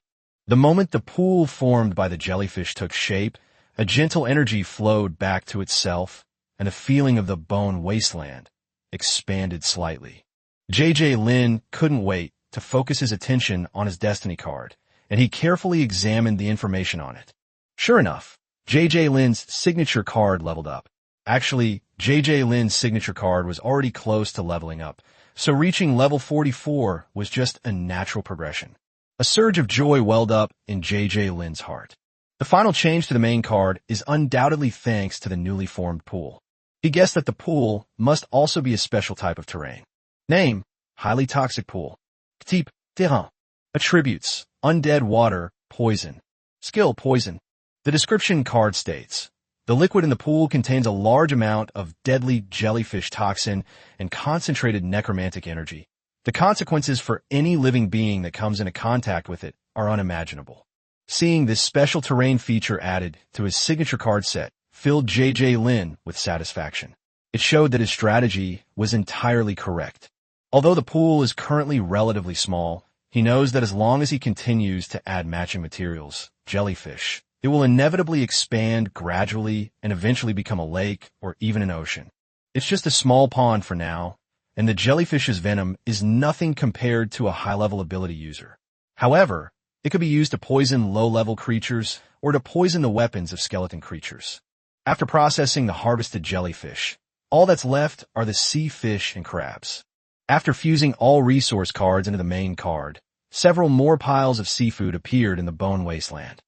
The moment the pool formed by the jellyfish took shape, a gentle energy flowed back to itself, and the feeling of the bone wasteland expanded slightly. J.J. Lin couldn't wait to focus his attention on his destiny card, and he carefully examined the information on it. Sure enough, J.J. Lin's signature card leveled up. Actually, J.J. Lin's signature card was already close to leveling up, so reaching level 44 was just a natural progression. A surge of joy welled up in J.J. Lin's heart. The final change to the main card is undoubtedly thanks to the newly formed pool. He guessed that the pool must also be a special type of terrain. Name: highly toxic pool. Type: terrain. Attributes: undead water, poison. Skill: poison. The description card states, the liquid in the pool contains a large amount of deadly jellyfish toxin and concentrated necromantic energy. The consequences for any living being that comes into contact with it are unimaginable. Seeing this special terrain feature added to his signature card set filled J.J. Lin with satisfaction. It showed that his strategy was entirely correct. Although the pool is currently relatively small, he knows that as long as he continues to add matching materials, jellyfish, it will inevitably expand gradually and eventually become a lake or even an ocean. It's just a small pond for now, and the jellyfish's venom is nothing compared to a high-level ability user. However, it could be used to poison low-level creatures or to poison the weapons of skeleton creatures. After processing the harvested jellyfish, all that's left are the sea fish and crabs. After fusing all resource cards into the main card, several more piles of seafood appeared in the bone wasteland.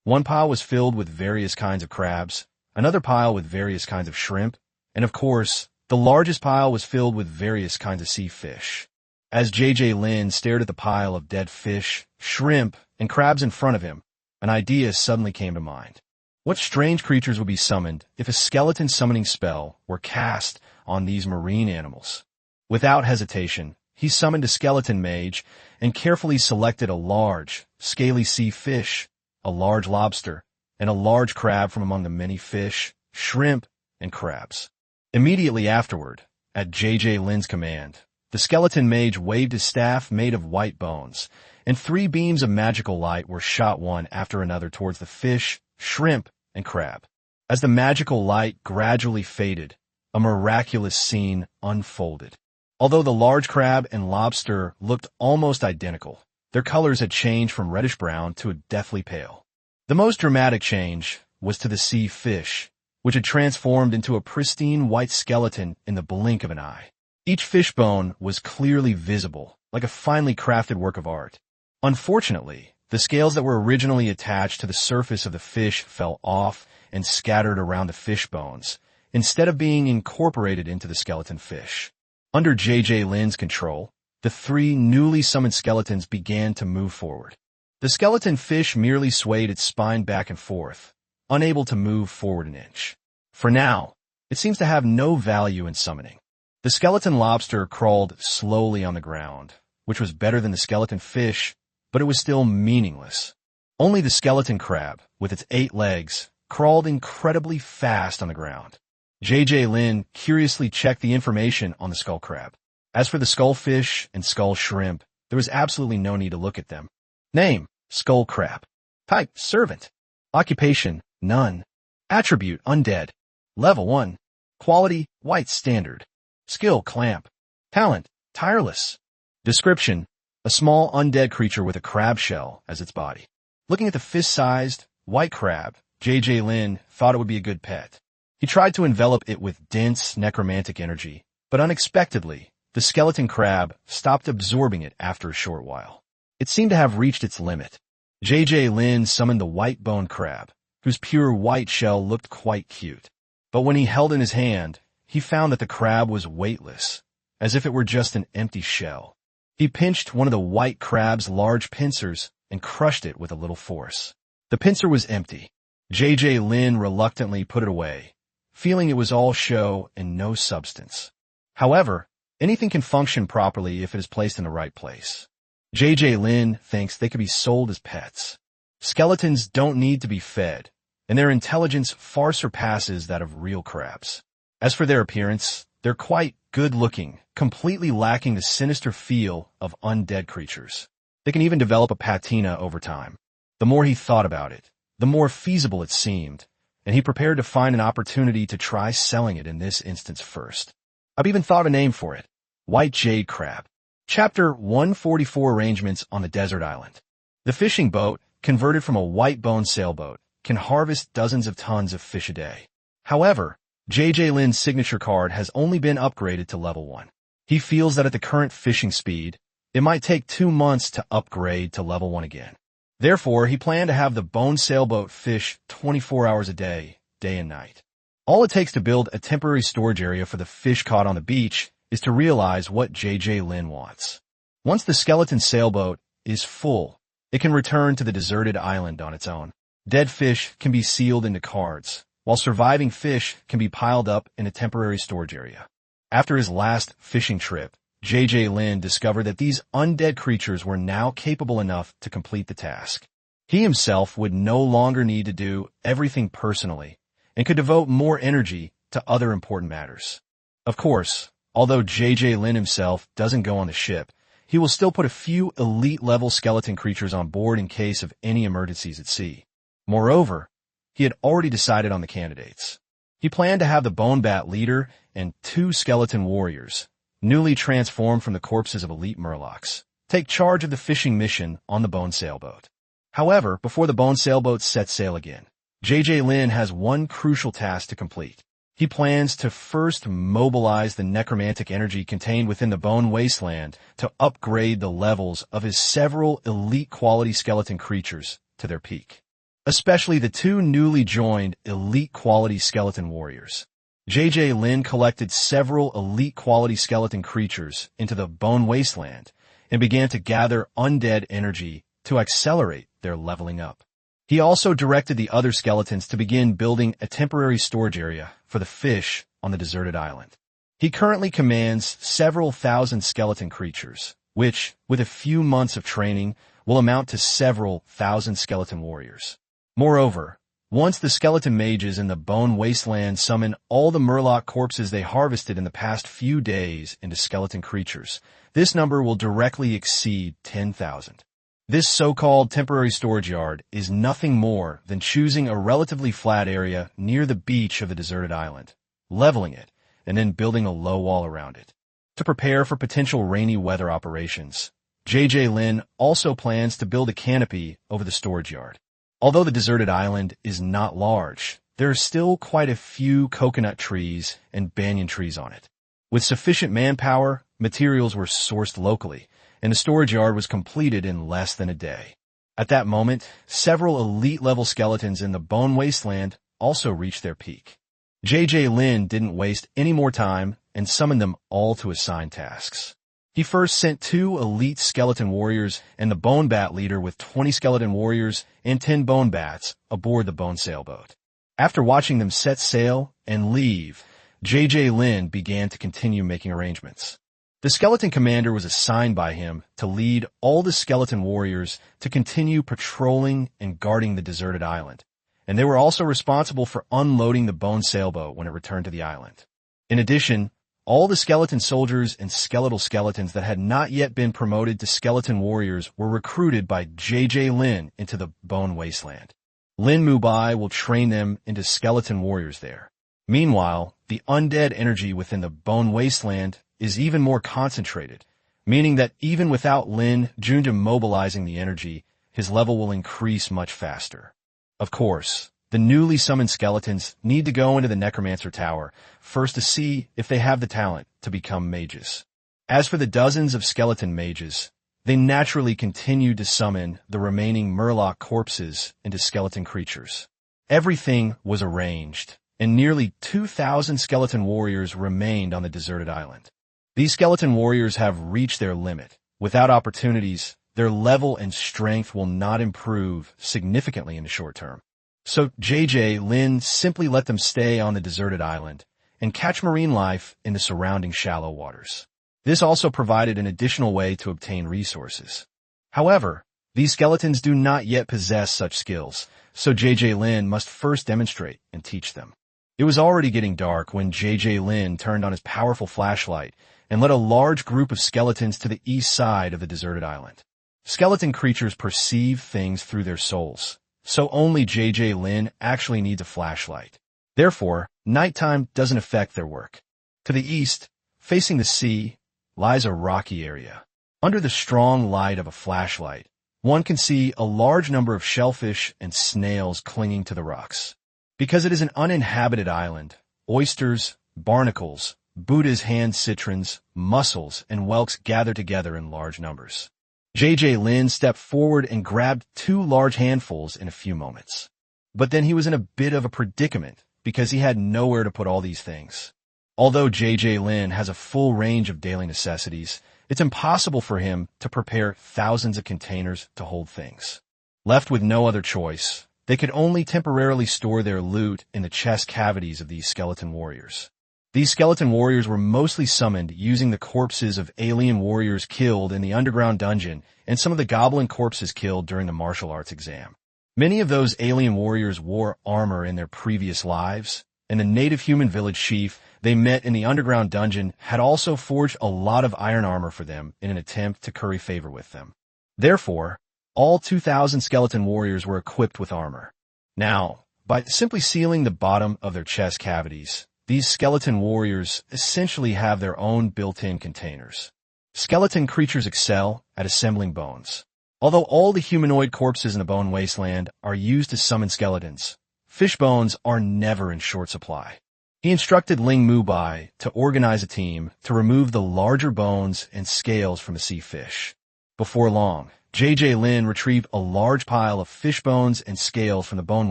One pile was filled with various kinds of crabs, another pile with various kinds of shrimp, and of course, the largest pile was filled with various kinds of sea fish. As J.J. Lin stared at the pile of dead fish, shrimp, and crabs in front of him, an idea suddenly came to mind. What strange creatures would be summoned if a skeleton summoning spell were cast on these marine animals? Without hesitation, he summoned a skeleton mage and carefully selected a large, scaly sea fish, a large lobster, and a large crab from among the many fish, shrimp, and crabs. Immediately afterward, at J.J. Lin's command, the skeleton mage waved his staff made of white bones, and 3 beams of magical light were shot one after another towards the fish, shrimp, and crab. As the magical light gradually faded, a miraculous scene unfolded. Although the large crab and lobster looked almost identical, their colors had changed from reddish-brown to a deathly pale. The most dramatic change was to the sea fish, which had transformed into a pristine white skeleton in the blink of an eye. Each fish bone was clearly visible, like a finely crafted work of art. Unfortunately, the scales that were originally attached to the surface of the fish fell off and scattered around the fish bones, instead of being incorporated into the skeleton fish. Under J.J. Lin's control, the 3 newly summoned skeletons began to move forward. The skeleton fish merely swayed its spine back and forth, unable to move forward an inch. For now, it seems to have no value in summoning. The skeleton lobster crawled slowly on the ground, which was better than the skeleton fish, but it was still meaningless. Only the skeleton crab, with its 8 legs, crawled incredibly fast on the ground. Lin curiously checked the information on the skull crab. As for the skullfish and skull shrimp, there was absolutely no need to look at them. Name, skull crab. Type, servant. Occupation, none. Attribute, undead. Level 1. Quality, white standard. Skill, clamp. Talent, tireless. Description, a small undead creature with a crab shell as its body. Looking at the fist-sized, white crab, Lin thought it would be a good pet. He tried to envelop it with dense necromantic energy, but unexpectedly, the skeleton crab stopped absorbing it after a short while. It seemed to have reached its limit. Lin summoned the white-boned crab, whose pure white shell looked quite cute. But when he held in his hand, he found that the crab was weightless, as if it were just an empty shell. He pinched one of the white crab's large pincers and crushed it with a little force. The pincer was empty. Lin reluctantly put it away, feeling it was all show and no substance. However, anything can function properly if it is placed in the right place. Lin thinks they could be sold as pets. Skeletons don't need to be fed, and their intelligence far surpasses that of real crabs. As for their appearance, they're quite good-looking, completely lacking the sinister feel of undead creatures. They can even develop a patina over time. The more he thought about it, the more feasible it seemed, and he prepared to find an opportunity to try selling it in this instance first. I've even thought of a name for it. White Jade Crab. Chapter 144 Arrangements on the Desert Island. The fishing boat, converted from a white-bone sailboat, can harvest dozens of tons of fish a day. However, Lin's signature card has only been upgraded to level 1. He feels that at the current fishing speed, it might take 2 months to upgrade to level 1 again. Therefore, he planned to have the bone sailboat fish 24 hours a day, day and night. All it takes to build a temporary storage area for the fish caught on the beach is to realize what Lin wants. Once the skeleton sailboat is full, it can return to the deserted island on its own. Dead fish can be sealed into cards, while surviving fish can be piled up in a temporary storage area. After his last fishing trip, Lin discovered that these undead creatures were now capable enough to complete the task. He himself would no longer need to do everything personally and could devote more energy to other important matters. Of course, although Lin himself doesn't go on the ship, he will still put a few elite-level skeleton creatures on board in case of any emergencies at sea. Moreover, he had already decided on the candidates. He planned to have the Bone Bat leader and 2 skeleton warriors, newly transformed from the corpses of elite murlocs, take charge of the fishing mission on the bone sailboat. However, before the bone sailboat sets sail again, Lin has one crucial task to complete. He plans to first mobilize the necromantic energy contained within the bone wasteland to upgrade the levels of his several elite quality skeleton creatures to their peak. Especially the 2 newly joined elite quality skeleton warriors. Lin collected several elite quality skeleton creatures into the bone wasteland and began to gather undead energy to accelerate their leveling up. He also directed the other skeletons to begin building a temporary storage area for the fish on the deserted island. He currently commands several thousand skeleton creatures, which, with a few months of training, will amount to several thousand skeleton warriors. Moreover, once the skeleton mages in the bone wasteland summon all the murloc corpses they harvested in the past few days into skeleton creatures, this number will directly exceed 10,000. This so-called temporary storage yard is nothing more than choosing a relatively flat area near the beach of the deserted island, leveling it, and then building a low wall around it. To prepare for potential rainy weather operations, Lin also plans to build a canopy over the storage yard. Although the deserted island is not large, there are still quite a few coconut trees and banyan trees on it. With sufficient manpower, materials were sourced locally, and the storage yard was completed in less than a day. At that moment, several elite-level skeletons in the bone wasteland also reached their peak. Lin didn't waste any more time and summoned them all to assigned tasks. He first sent 2 elite skeleton warriors and the bone bat leader with 20 skeleton warriors and 10 bone bats aboard the bone sailboat. After watching them set sail and leave, J.J. Lin began to continue making arrangements. The skeleton commander was assigned by him to lead all the skeleton warriors to continue patrolling and guarding the deserted island, and they were also responsible for unloading the bone sailboat when it returned to the island. In addition, all the skeleton soldiers and skeletal skeletons that had not yet been promoted to skeleton warriors were recruited by J.J. Lin into the Bone Wasteland. Lin Mubai will train them into skeleton warriors there. Meanwhile, the undead energy within the Bone Wasteland is even more concentrated, meaning that even without Lin Junjie mobilizing the energy, his level will increase much faster. Of course, the newly summoned skeletons need to go into the Necromancer Tower first to see if they have the talent to become mages. As for the dozens of skeleton mages, they naturally continued to summon the remaining Murloc corpses into skeleton creatures. Everything was arranged, and nearly 2,000 skeleton warriors remained on the deserted island. These skeleton warriors have reached their limit. Without opportunities, their level and strength will not improve significantly in the short term. So J.J. Lin simply let them stay on the deserted island and catch marine life in the surrounding shallow waters. This also provided an additional way to obtain resources. However, these skeletons do not yet possess such skills, so J.J. Lin must first demonstrate and teach them. It was already getting dark when J.J. Lin turned on his powerful flashlight and led a large group of skeletons to the east side of the deserted island. Skeleton creatures perceive things through their souls, so only J.J. Lin actually needs a flashlight. Therefore, nighttime doesn't affect their work. To the east, facing the sea, lies a rocky area. Under the strong light of a flashlight, one can see a large number of shellfish and snails clinging to the rocks. Because it is an uninhabited island, oysters, barnacles, Buddha's hand citrons, mussels, and whelks gather together in large numbers. J.J. Lin stepped forward and grabbed 2 large handfuls in a few moments. But then he was in a bit of a predicament because he had nowhere to put all these things. Although J.J. Lin has a full range of daily necessities, it's impossible for him to prepare thousands of containers to hold things. Left with no other choice, they could only temporarily store their loot in the chest cavities of these skeleton warriors. These skeleton warriors were mostly summoned using the corpses of alien warriors killed in the underground dungeon and some of the goblin corpses killed during the martial arts exam. Many of those alien warriors wore armor in their previous lives, and the native human village chief they met in the underground dungeon had also forged a lot of iron armor for them in an attempt to curry favor with them. Therefore, all 2,000 skeleton warriors were equipped with armor. Now, by simply sealing the bottom of their chest cavities, these skeleton warriors essentially have their own built-in containers. Skeleton creatures excel at assembling bones. Although all the humanoid corpses in the Bone Wasteland are used to summon skeletons, fish bones are never in short supply. He instructed Lin Mubai to organize a team to remove the larger bones and scales from the sea fish. Before long, J.J. Lin retrieved a large pile of fish bones and scales from the Bone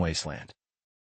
Wasteland.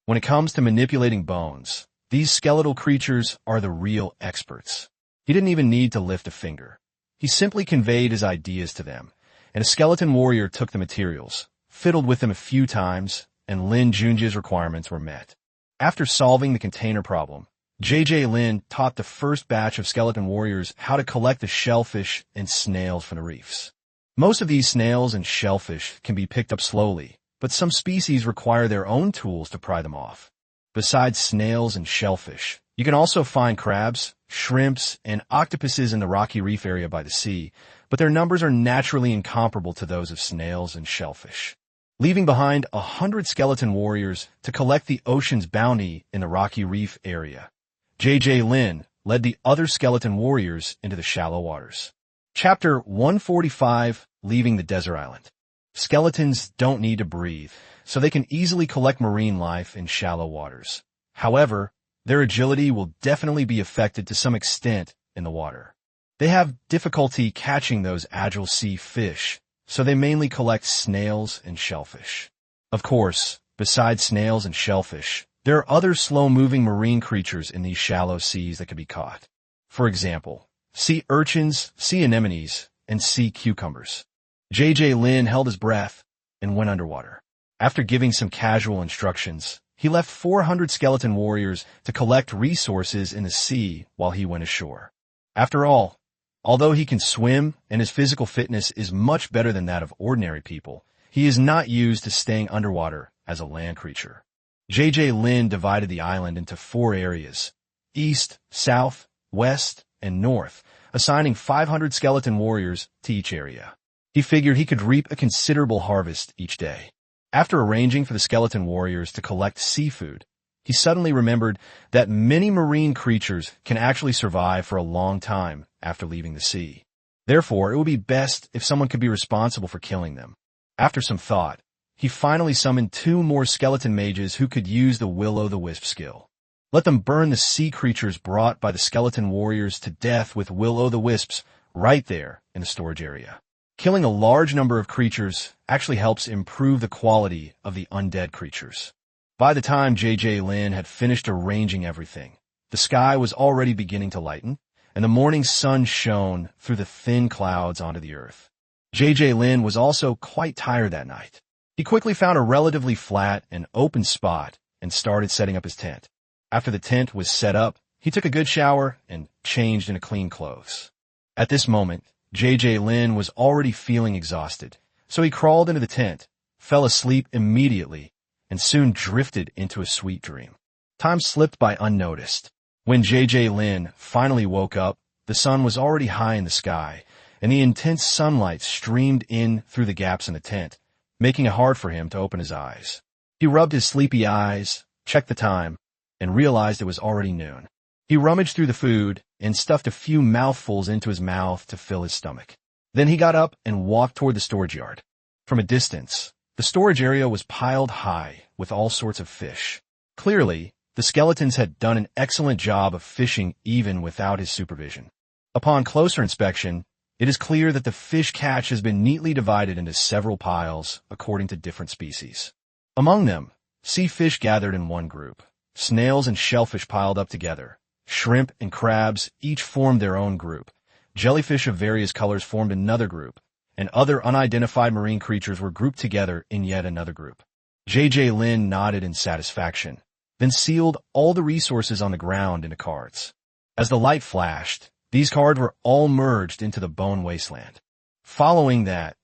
When it comes to manipulating bones, these skeletal creatures are the real experts. He didn't even need to lift a finger. He simply conveyed his ideas to them, and a skeleton warrior took the materials, fiddled with them a few times, and Lin Junjie's requirements were met. After solving the container problem, J.J. Lin taught the first batch of skeleton warriors how to collect the shellfish and snails from the reefs. Most of these snails and shellfish can be picked up slowly, but some species require their own tools to pry them off. Besides snails and shellfish, you can also find crabs, shrimps, and octopuses in the rocky reef area by the sea, but their numbers are naturally incomparable to those of snails and shellfish. Leaving behind 100 skeleton warriors to collect the ocean's bounty in the rocky reef area, J.J. Lin led the other skeleton warriors into the shallow waters. Chapter 145, Leaving the Desert Island. Skeletons don't need to breathe, so they can easily collect marine life in shallow waters. However, their agility will definitely be affected to some extent in the water. They have difficulty catching those agile sea fish, so they mainly collect snails and shellfish. Of course, besides snails and shellfish, there are other slow-moving marine creatures in these shallow seas that can be caught. For example, sea urchins, sea anemones, and sea cucumbers. J.J. Lin held his breath and went underwater. After giving some casual instructions, he left 400 skeleton warriors to collect resources in the sea while he went ashore. After all, although he can swim and his physical fitness is much better than that of ordinary people, he is not used to staying underwater as a land creature. J.J. Lin divided the island into 4 areas: east, south, west, and north, assigning 500 skeleton warriors to each area. He figured he could reap a considerable harvest each day. After arranging for the skeleton warriors to collect seafood, he suddenly remembered that many marine creatures can actually survive for a long time after leaving the sea. Therefore, it would be best if someone could be responsible for killing them. After some thought, he finally summoned 2 more skeleton mages who could use the will-o'-the-wisp skill. Let them burn the sea creatures brought by the skeleton warriors to death with will-o'-the-wisps right there in the storage area. Killing a large number of creatures actually helps improve the quality of the undead creatures. By the time J.J. Lin had finished arranging everything, the sky was already beginning to lighten, and the morning sun shone through the thin clouds onto the earth. J.J. Lin was also quite tired that night. He quickly found a relatively flat and open spot and started setting up his tent. After the tent was set up, he took a good shower and changed into clean clothes. At this moment, J.J. Lin was already feeling exhausted, so he crawled into the tent, fell asleep immediately, and soon drifted into a sweet dream. Time slipped by unnoticed. When J.J. Lin finally woke up, the sun was already high in the sky, and the intense sunlight streamed in through the gaps in the tent, making it hard for him to open his eyes. He rubbed his sleepy eyes, checked the time, and realized it was already noon. He rummaged through the food and stuffed a few mouthfuls into his mouth to fill his stomach. Then he got up and walked toward the storage yard. From a distance, the storage area was piled high with all sorts of fish. Clearly, the skeletons had done an excellent job of fishing even without his supervision. Upon closer inspection, it is clear that the fish catch has been neatly divided into several piles according to different species. Among them, sea fish gathered in one group, snails and shellfish piled up together, shrimp and crabs each formed their own group, jellyfish of various colors formed another group, and other unidentified marine creatures were grouped together in yet another group. J.J. Lin nodded in satisfaction, then sealed all the resources on the ground into cards. As the light flashed, these cards were all merged into the bone wasteland. Following that,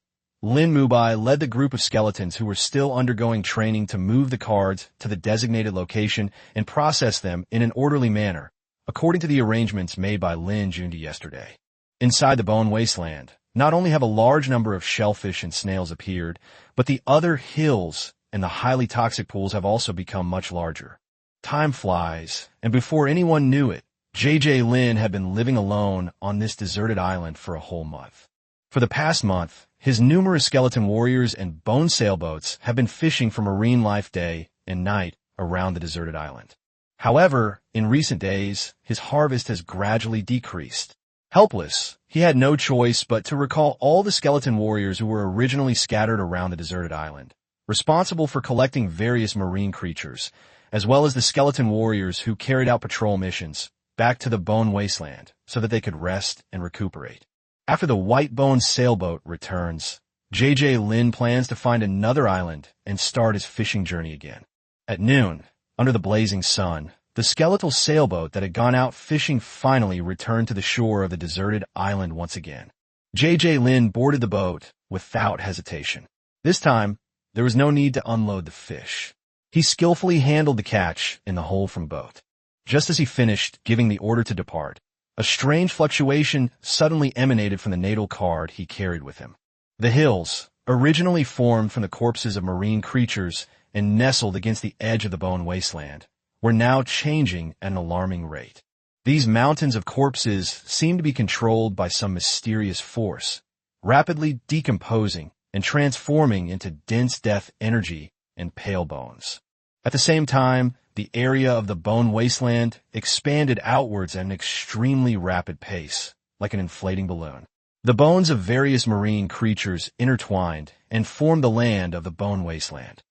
Lin Mubai led the group of skeletons who were still undergoing training to move the cards to the designated location and process them in an orderly manner, according to the arrangements made by Lin Junjie yesterday. Inside the bone wasteland, not only have a large number of shellfish and snails appeared, but the other hills and the highly toxic pools have also become much larger. Time flies, and before anyone knew it, J.J. Lin had been living alone on this deserted island for a whole month. For the past month, his numerous skeleton warriors and bone sailboats have been fishing for marine life day and night around the deserted island. However, in recent days, his harvest has gradually decreased. Helpless, he had no choice but to recall all the skeleton warriors who were originally scattered around the deserted island, responsible for collecting various marine creatures, as well as the skeleton warriors who carried out patrol missions back to the bone wasteland so that they could rest and recuperate. After the white bone sailboat returns, J.J. Lin plans to find another island and start his fishing journey again. At noon, under the blazing sun, the skeletal sailboat that had gone out fishing finally returned to the shore of the deserted island once again. J.J. Lin boarded the boat without hesitation. This time, there was no need to unload the fish. He skillfully handled the catch in the hole from boat. Just as he finished giving the order to depart, a strange fluctuation suddenly emanated from the natal card he carried with him. The hills, originally formed from the corpses of marine creatures and nestled against the edge of the bone wasteland, were now changing at an alarming rate. These mountains of corpses seemed to be controlled by some mysterious force, rapidly decomposing and transforming into dense death energy and pale bones. At the same time, the area of the bone wasteland expanded outwards at an extremely rapid pace, like an inflating balloon. The bones of various marine creatures intertwined and formed the land of the bone wasteland.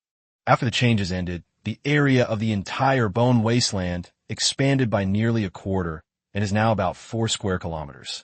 After the changes ended, the area of the entire bone wasteland expanded by nearly a quarter and is now about 4 square kilometers.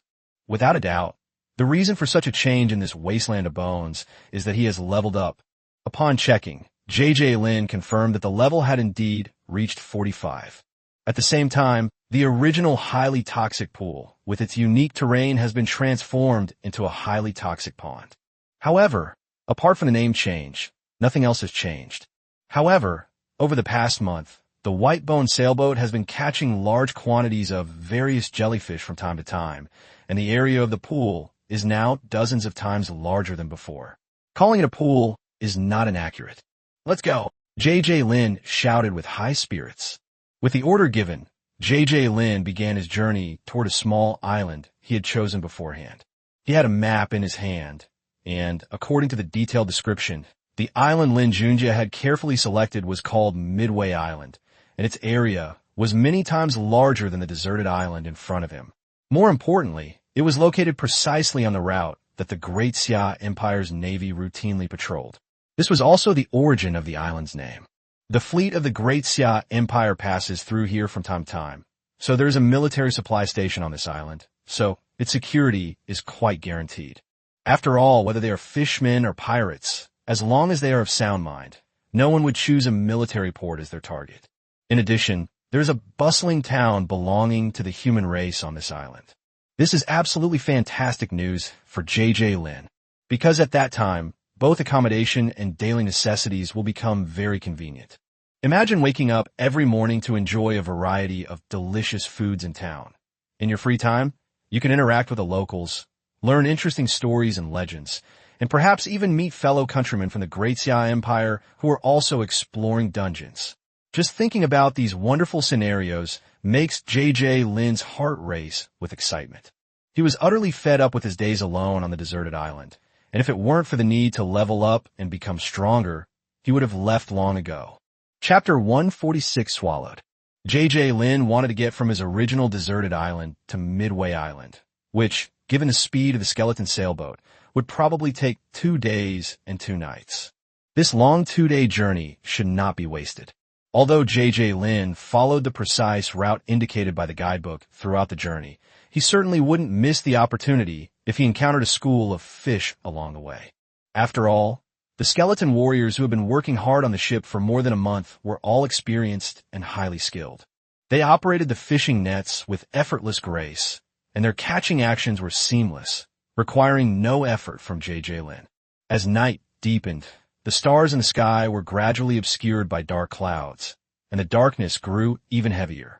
Without a doubt, the reason for such a change in this wasteland of bones is that he has leveled up. Upon checking, Lin confirmed that the level had indeed reached 45. At the same time, the original highly toxic pool, with its unique terrain, has been transformed into a highly toxic pond. However, apart from the name change, nothing else has changed. However, over the past month, the white-bone sailboat has been catching large quantities of various jellyfish from time to time, and the area of the pool is now dozens of times larger than before. Calling it a pool is not inaccurate. Let's go! Lin shouted with high spirits. With the order given, Lin began his journey toward a small island he had chosen beforehand. He had a map in his hand, and, according to the detailed description, the island Lin Junjie had carefully selected was called Midway Island, and its area was many times larger than the deserted island in front of him. More importantly, it was located precisely on the route that the Great Xia Empire's navy routinely patrolled. This was also the origin of the island's name. The fleet of the Great Xia Empire passes through here from time to time, so there's a military supply station on this island, so its security is quite guaranteed. After all, whether they are fishmen or pirates, as long as they are of sound mind, no one would choose a military port as their target. In addition, there's a bustling town belonging to the human race on this island. This is absolutely fantastic news for Lin, because at that time, both accommodation and daily necessities will become very convenient. Imagine waking up every morning to enjoy a variety of delicious foods in town. In your free time, you can interact with the locals, learn interesting stories and legends, and perhaps even meet fellow countrymen from the Great Xia Empire who are also exploring dungeons. Just thinking about these wonderful scenarios makes Lin's heart race with excitement. He was utterly fed up with his days alone on the deserted island, and if it weren't for the need to level up and become stronger, he would have left long ago. Chapter 146 swallowed. Lin wanted to get from his original deserted island to Midway Island, which, given the speed of the skeleton sailboat, would probably take 2 days and 2 nights. This long 2-day journey should not be wasted. Although Lin followed the precise route indicated by the guidebook throughout the journey, he certainly wouldn't miss the opportunity if he encountered a school of fish along the way. After all, the skeleton warriors who had been working hard on the ship for more than a month were all experienced and highly skilled. They operated the fishing nets with effortless grace, and their catching actions were seamless, requiring no effort from Lin. As night deepened, the stars in the sky were gradually obscured by dark clouds, and the darkness grew even heavier.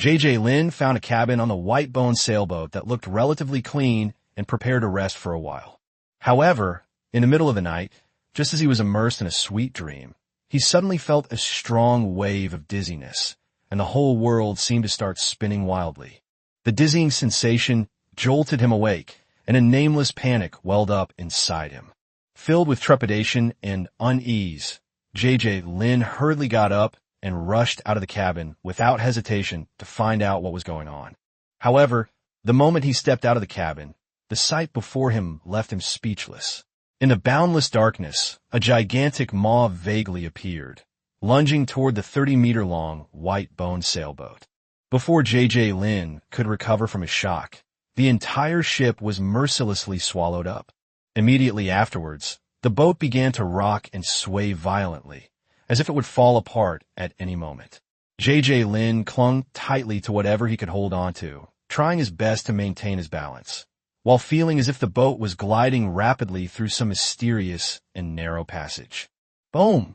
Lin found a cabin on the white-bone sailboat that looked relatively clean and prepared to rest for a while. However, in the middle of the night, just as he was immersed in a sweet dream, he suddenly felt a strong wave of dizziness, and the whole world seemed to start spinning wildly. The dizzying sensation jolted him awake, and a nameless panic welled up inside him. Filled with trepidation and unease, Lin hurriedly got up and rushed out of the cabin without hesitation to find out what was going on. However, the moment he stepped out of the cabin, the sight before him left him speechless. In the boundless darkness, a gigantic maw vaguely appeared, lunging toward the 30-meter-long white-bone sailboat. Before Lin could recover from his shock, the entire ship was mercilessly swallowed up. Immediately afterwards, the boat began to rock and sway violently, as if it would fall apart at any moment. Lin clung tightly to whatever he could hold on to, trying his best to maintain his balance, while feeling as if the boat was gliding rapidly through some mysterious and narrow passage. Boom!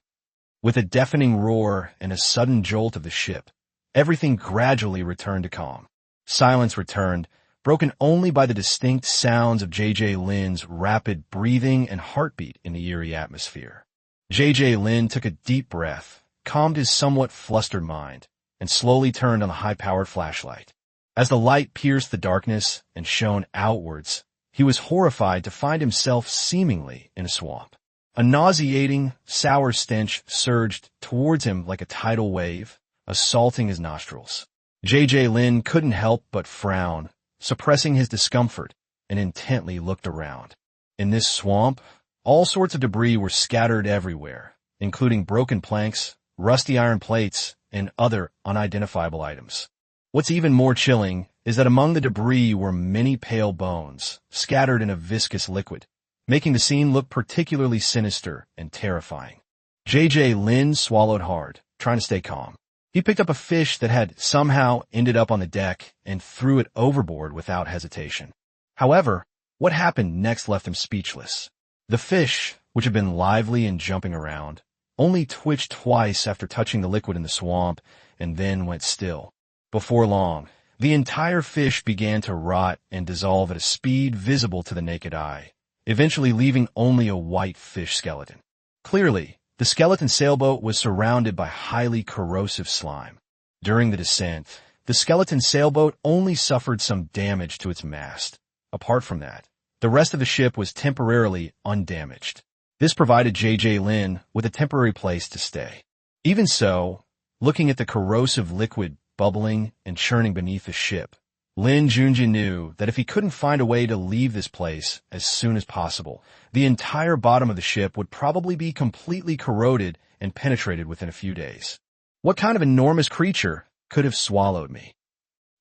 With a deafening roar and a sudden jolt of the ship, everything gradually returned to calm. Silence returned, broken only by the distinct sounds of Lin's rapid breathing and heartbeat in the eerie atmosphere. Lin took a deep breath, calmed his somewhat flustered mind, and slowly turned on the high-powered flashlight. As the light pierced the darkness and shone outwards, he was horrified to find himself seemingly in a swamp. A nauseating, sour stench surged towards him like a tidal wave, assaulting his nostrils. Lin couldn't help but frown, suppressing his discomfort, and intently looked around. In this swamp, all sorts of debris were scattered everywhere, including broken planks, rusty iron plates, and other unidentifiable items. What's even more chilling is that among the debris were many pale bones, scattered in a viscous liquid, making the scene look particularly sinister and terrifying. Lin swallowed hard, trying to stay calm. He picked up a fish that had somehow ended up on the deck and threw it overboard without hesitation. However, what happened next left him speechless. The fish, which had been lively and jumping around, only twitched twice after touching the liquid in the swamp and then went still. Before long, the entire fish began to rot and dissolve at a speed visible to the naked eye, eventually leaving only a white fish skeleton. Clearly, the skeleton sailboat was surrounded by highly corrosive slime. During the descent, the skeleton sailboat only suffered some damage to its mast. Apart from that, the rest of the ship was temporarily undamaged. This provided Lin with a temporary place to stay. Even so, looking at the corrosive liquid bubbling and churning beneath the ship, Lin Junjie knew that if he couldn't find a way to leave this place as soon as possible, the entire bottom of the ship would probably be completely corroded and penetrated within a few days. What kind of enormous creature could have swallowed me?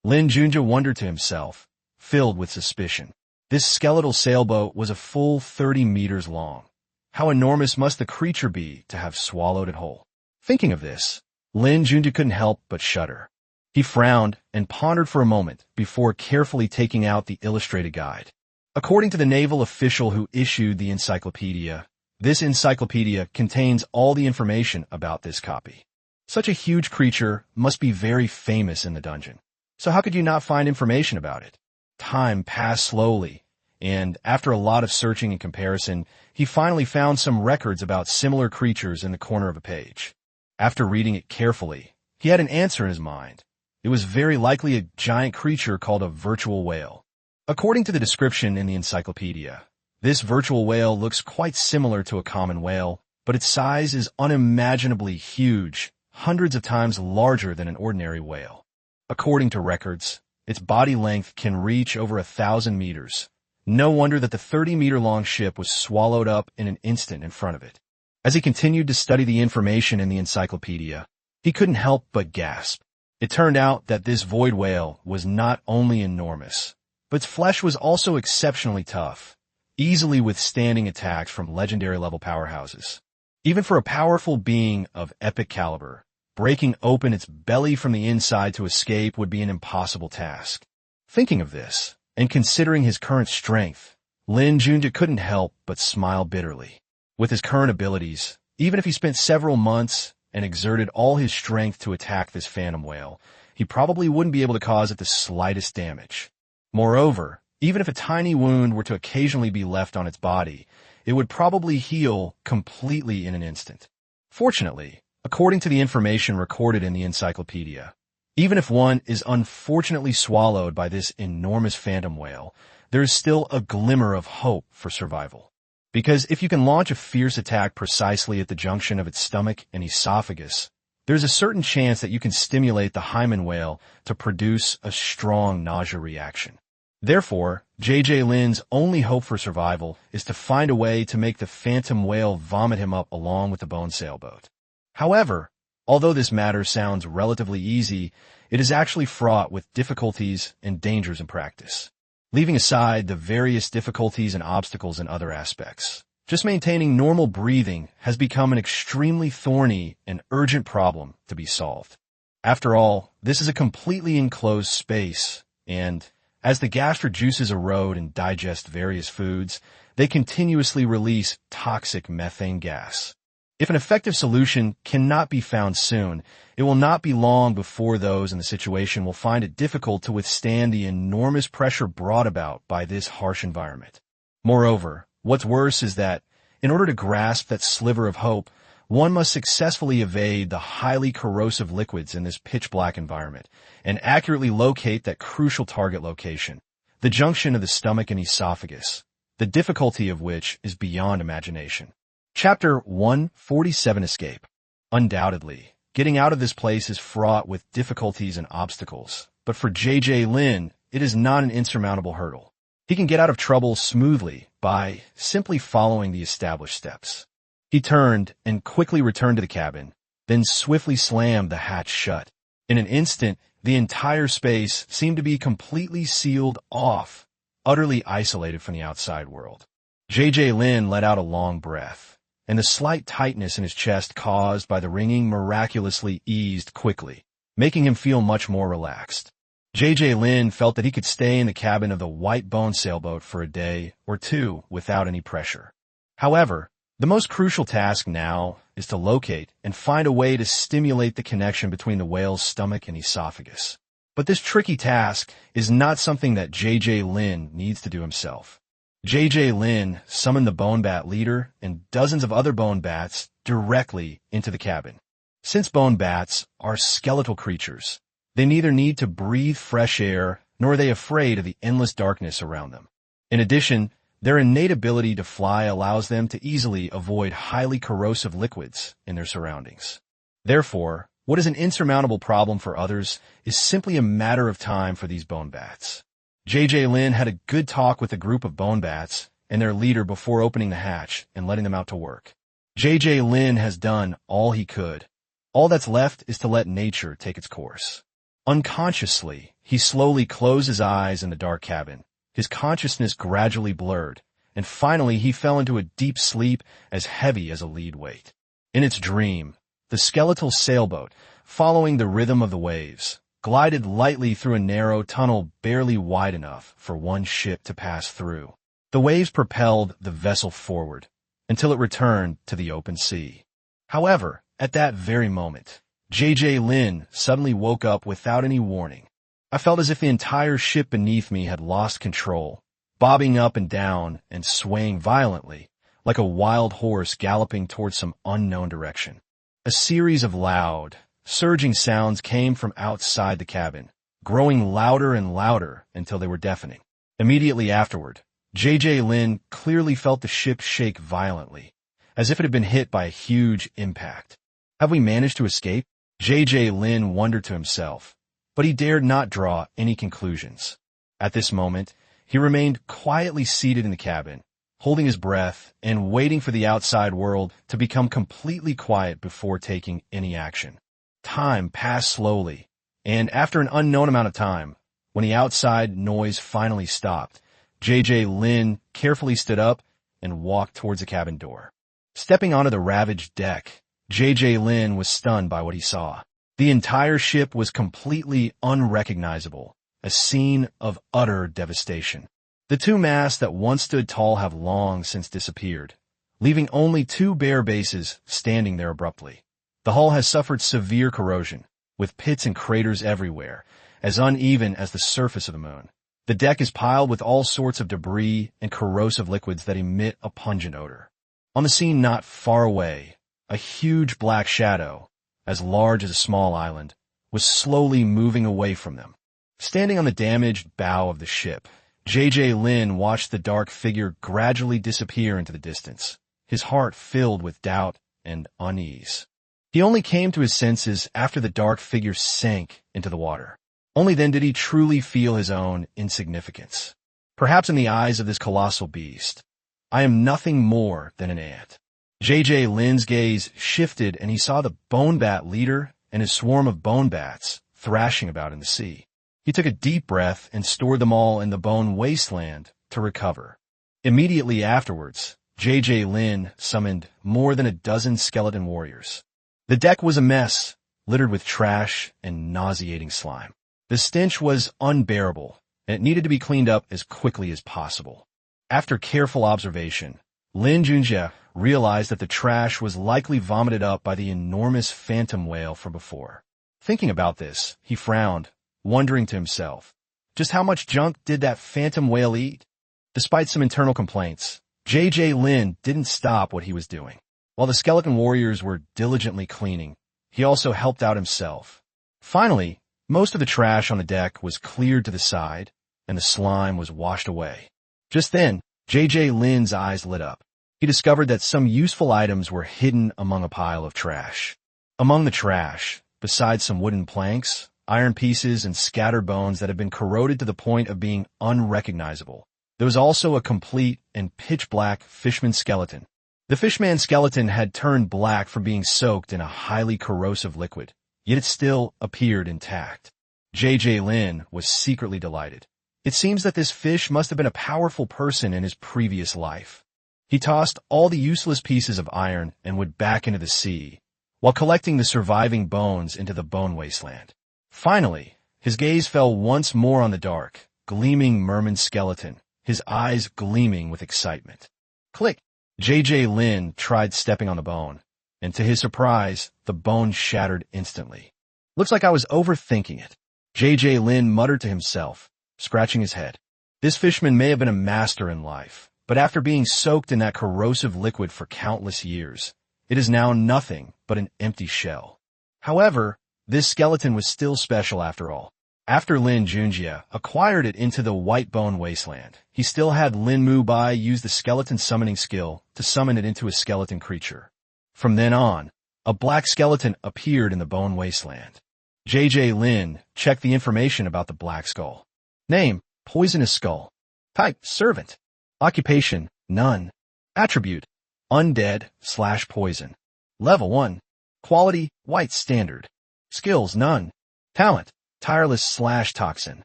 Lin Junjie wondered to himself, filled with suspicion. This skeletal sailboat was a full 30 meters long. How enormous must the creature be to have swallowed it whole? Thinking of this, Lin Junjie couldn't help but shudder. He frowned and pondered for a moment before carefully taking out the illustrated guide. According to the naval official who issued the encyclopedia, this encyclopedia contains all the information about this copy. Such a huge creature must be very famous in the dungeon. So how could you not find information about it? Time passed slowly, and after a lot of searching and comparison, he finally found some records about similar creatures in the corner of a page. After reading it carefully, he had an answer in his mind. It was very likely a giant creature called a virtual whale. According to the description in the encyclopedia, this virtual whale looks quite similar to a common whale, but its size is unimaginably huge, hundreds of times larger than an ordinary whale. According to records, its body length can reach over 1,000 meters. No wonder that the 30-meter-long ship was swallowed up in an instant in front of it. As he continued to study the information in the encyclopedia, he couldn't help but gasp. It turned out that this void whale was not only enormous, but its flesh was also exceptionally tough, easily withstanding attacks from legendary-level powerhouses. Even for a powerful being of epic caliber, breaking open its belly from the inside to escape would be an impossible task. Thinking of this, and considering his current strength, Lin Junjie couldn't help but smile bitterly. With his current abilities, even if he spent several months and exerted all his strength to attack this phantom whale, he probably wouldn't be able to cause it the slightest damage. Moreover, even if a tiny wound were to occasionally be left on its body, it would probably heal completely in an instant. Fortunately, according to the information recorded in the encyclopedia, even if one is unfortunately swallowed by this enormous phantom whale, there is still a glimmer of hope for survival. Because if you can launch a fierce attack precisely at the junction of its stomach and esophagus, there's a certain chance that you can stimulate the hymen whale to produce a strong nausea reaction. Therefore, Lin's only hope for survival is to find a way to make the phantom whale vomit him up along with the bone sailboat. However, although this matter sounds relatively easy, it is actually fraught with difficulties and dangers in practice. Leaving aside the various difficulties and obstacles in other aspects, just maintaining normal breathing has become an extremely thorny and urgent problem to be solved. After all, this is a completely enclosed space, and as the gastric juices erode and digest various foods, they continuously release toxic methane gas. If an effective solution cannot be found soon, it will not be long before those in the situation will find it difficult to withstand the enormous pressure brought about by this harsh environment. Moreover, what's worse is that, in order to grasp that sliver of hope, one must successfully evade the highly corrosive liquids in this pitch-black environment and accurately locate that crucial target location, the junction of the stomach and esophagus, the difficulty of which is beyond imagination. Chapter 147 Escape. Undoubtedly, getting out of this place is fraught with difficulties and obstacles, but for Lin, it is not an insurmountable hurdle. He can get out of trouble smoothly by simply following the established steps. He turned and quickly returned to the cabin, then swiftly slammed the hatch shut. In an instant, The entire space seemed to be completely sealed off, utterly isolated from the outside world. JJ Lin let out a long breath, and the slight tightness in his chest caused by the ringing miraculously eased quickly, making him feel much more relaxed. JJ Lin felt that he could stay in the cabin of the white bone sailboat for a day or two without any pressure. However, the most crucial task now is to locate and find a way to stimulate the connection between the whale's stomach and esophagus. But this tricky task is not something that JJ Lin needs to do himself. JJ Lin summoned the bone bat leader and dozens of other bone bats directly into the cabin. Since bone bats are skeletal creatures, they neither need to breathe fresh air nor are they afraid of the endless darkness around them. In addition, their innate ability to fly allows them to easily avoid highly corrosive liquids in their surroundings. Therefore, what is an insurmountable problem for others is simply a matter of time for these bone bats. JJ Lin had a good talk with a group of bone bats and their leader before opening the hatch and letting them out to work. JJ Lin has done all he could. All that's left is to let nature take its course. Unconsciously, he slowly closed his eyes in the dark cabin. His consciousness gradually blurred, and finally he fell into a deep sleep as heavy as a lead weight. In its dream, the skeletal sailboat, following the rhythm of the waves, glided lightly through a narrow tunnel barely wide enough for one ship to pass through. The waves propelled the vessel forward until it returned to the open sea. However, at that very moment, JJ Lin suddenly woke up without any warning. I felt as if the entire ship beneath me had lost control, bobbing up and down and swaying violently, like a wild horse galloping towards some unknown direction. A series of loud, surging sounds came from outside the cabin, growing louder and louder until they were deafening. Immediately afterward, JJ Lin clearly felt the ship shake violently, as if it had been hit by a huge impact. Have we managed to escape? JJ Lin wondered to himself, but he dared not draw any conclusions. At this moment, he remained quietly seated in the cabin, holding his breath and waiting for the outside world to become completely quiet before taking any action. Time passed slowly, and after an unknown amount of time, when the outside noise finally stopped, JJ Lin carefully stood up and walked towards the cabin door. Stepping onto the ravaged deck, JJ Lin was stunned by what he saw. The entire ship was completely unrecognizable, a scene of utter devastation. The two masts that once stood tall have long since disappeared, leaving only two bare bases standing there abruptly. The hull has suffered severe corrosion, with pits and craters everywhere, as uneven as the surface of the moon. The deck is piled with all sorts of debris and corrosive liquids that emit a pungent odor. On the scene not far away, a huge black shadow, as large as a small island, was slowly moving away from them. Standing on the damaged bow of the ship, JJ Lin watched the dark figure gradually disappear into the distance, his heart filled with doubt and unease. He only came to his senses after the dark figure sank into the water. Only then did he truly feel his own insignificance. Perhaps in the eyes of this colossal beast, I am nothing more than an ant. JJ Lin's gaze shifted and he saw the bone bat leader and his swarm of bone bats thrashing about in the sea. He took a deep breath and stored them all in the bone wasteland to recover. Immediately afterwards, JJ Lin summoned more than a dozen skeleton warriors. The deck was a mess, littered with trash and nauseating slime. The stench was unbearable, and it needed to be cleaned up as quickly as possible. After careful observation, Lin Junjie realized that the trash was likely vomited up by the enormous phantom whale from before. Thinking about this, he frowned, wondering to himself, just how much junk did that phantom whale eat? Despite some internal complaints, JJ Lin didn't stop what he was doing. While the skeleton warriors were diligently cleaning, he also helped out himself. Finally, most of the trash on the deck was cleared to the side, and the slime was washed away. Just then, JJ Lin's eyes lit up. He discovered that some useful items were hidden among a pile of trash. Among the trash, besides some wooden planks, iron pieces, and scattered bones that had been corroded to the point of being unrecognizable, there was also a complete and pitch-black fishman skeleton. The fishman skeleton had turned black from being soaked in a highly corrosive liquid, yet it still appeared intact. J.J. Lin was secretly delighted. It seems that this fish must have been a powerful person in his previous life. He tossed all the useless pieces of iron and went back into the sea, while collecting the surviving bones into the bone wasteland. Finally, his gaze fell once more on the dark, gleaming merman skeleton, his eyes gleaming with excitement. Click! J.J. Lin tried stepping on the bone, and to his surprise, the bone shattered instantly. Looks like I was overthinking it. J.J. Lin muttered to himself, scratching his head. This fisherman may have been a master in life, but after being soaked in that corrosive liquid for countless years, it is now nothing but an empty shell. However, this skeleton was still special after all. After Lin Junjie acquired it into the White Bone Wasteland, he still had Lin Mu-bai use the skeleton summoning skill to summon it into a skeleton creature. From then on, a black skeleton appeared in the Bone Wasteland. J.J. Lin checked the information about the black skull. Name, poisonous skull. Type, servant. Occupation, none. Attribute, undead/poison. Level 1. Quality, white standard. Skills, none. Talent, tireless/toxin.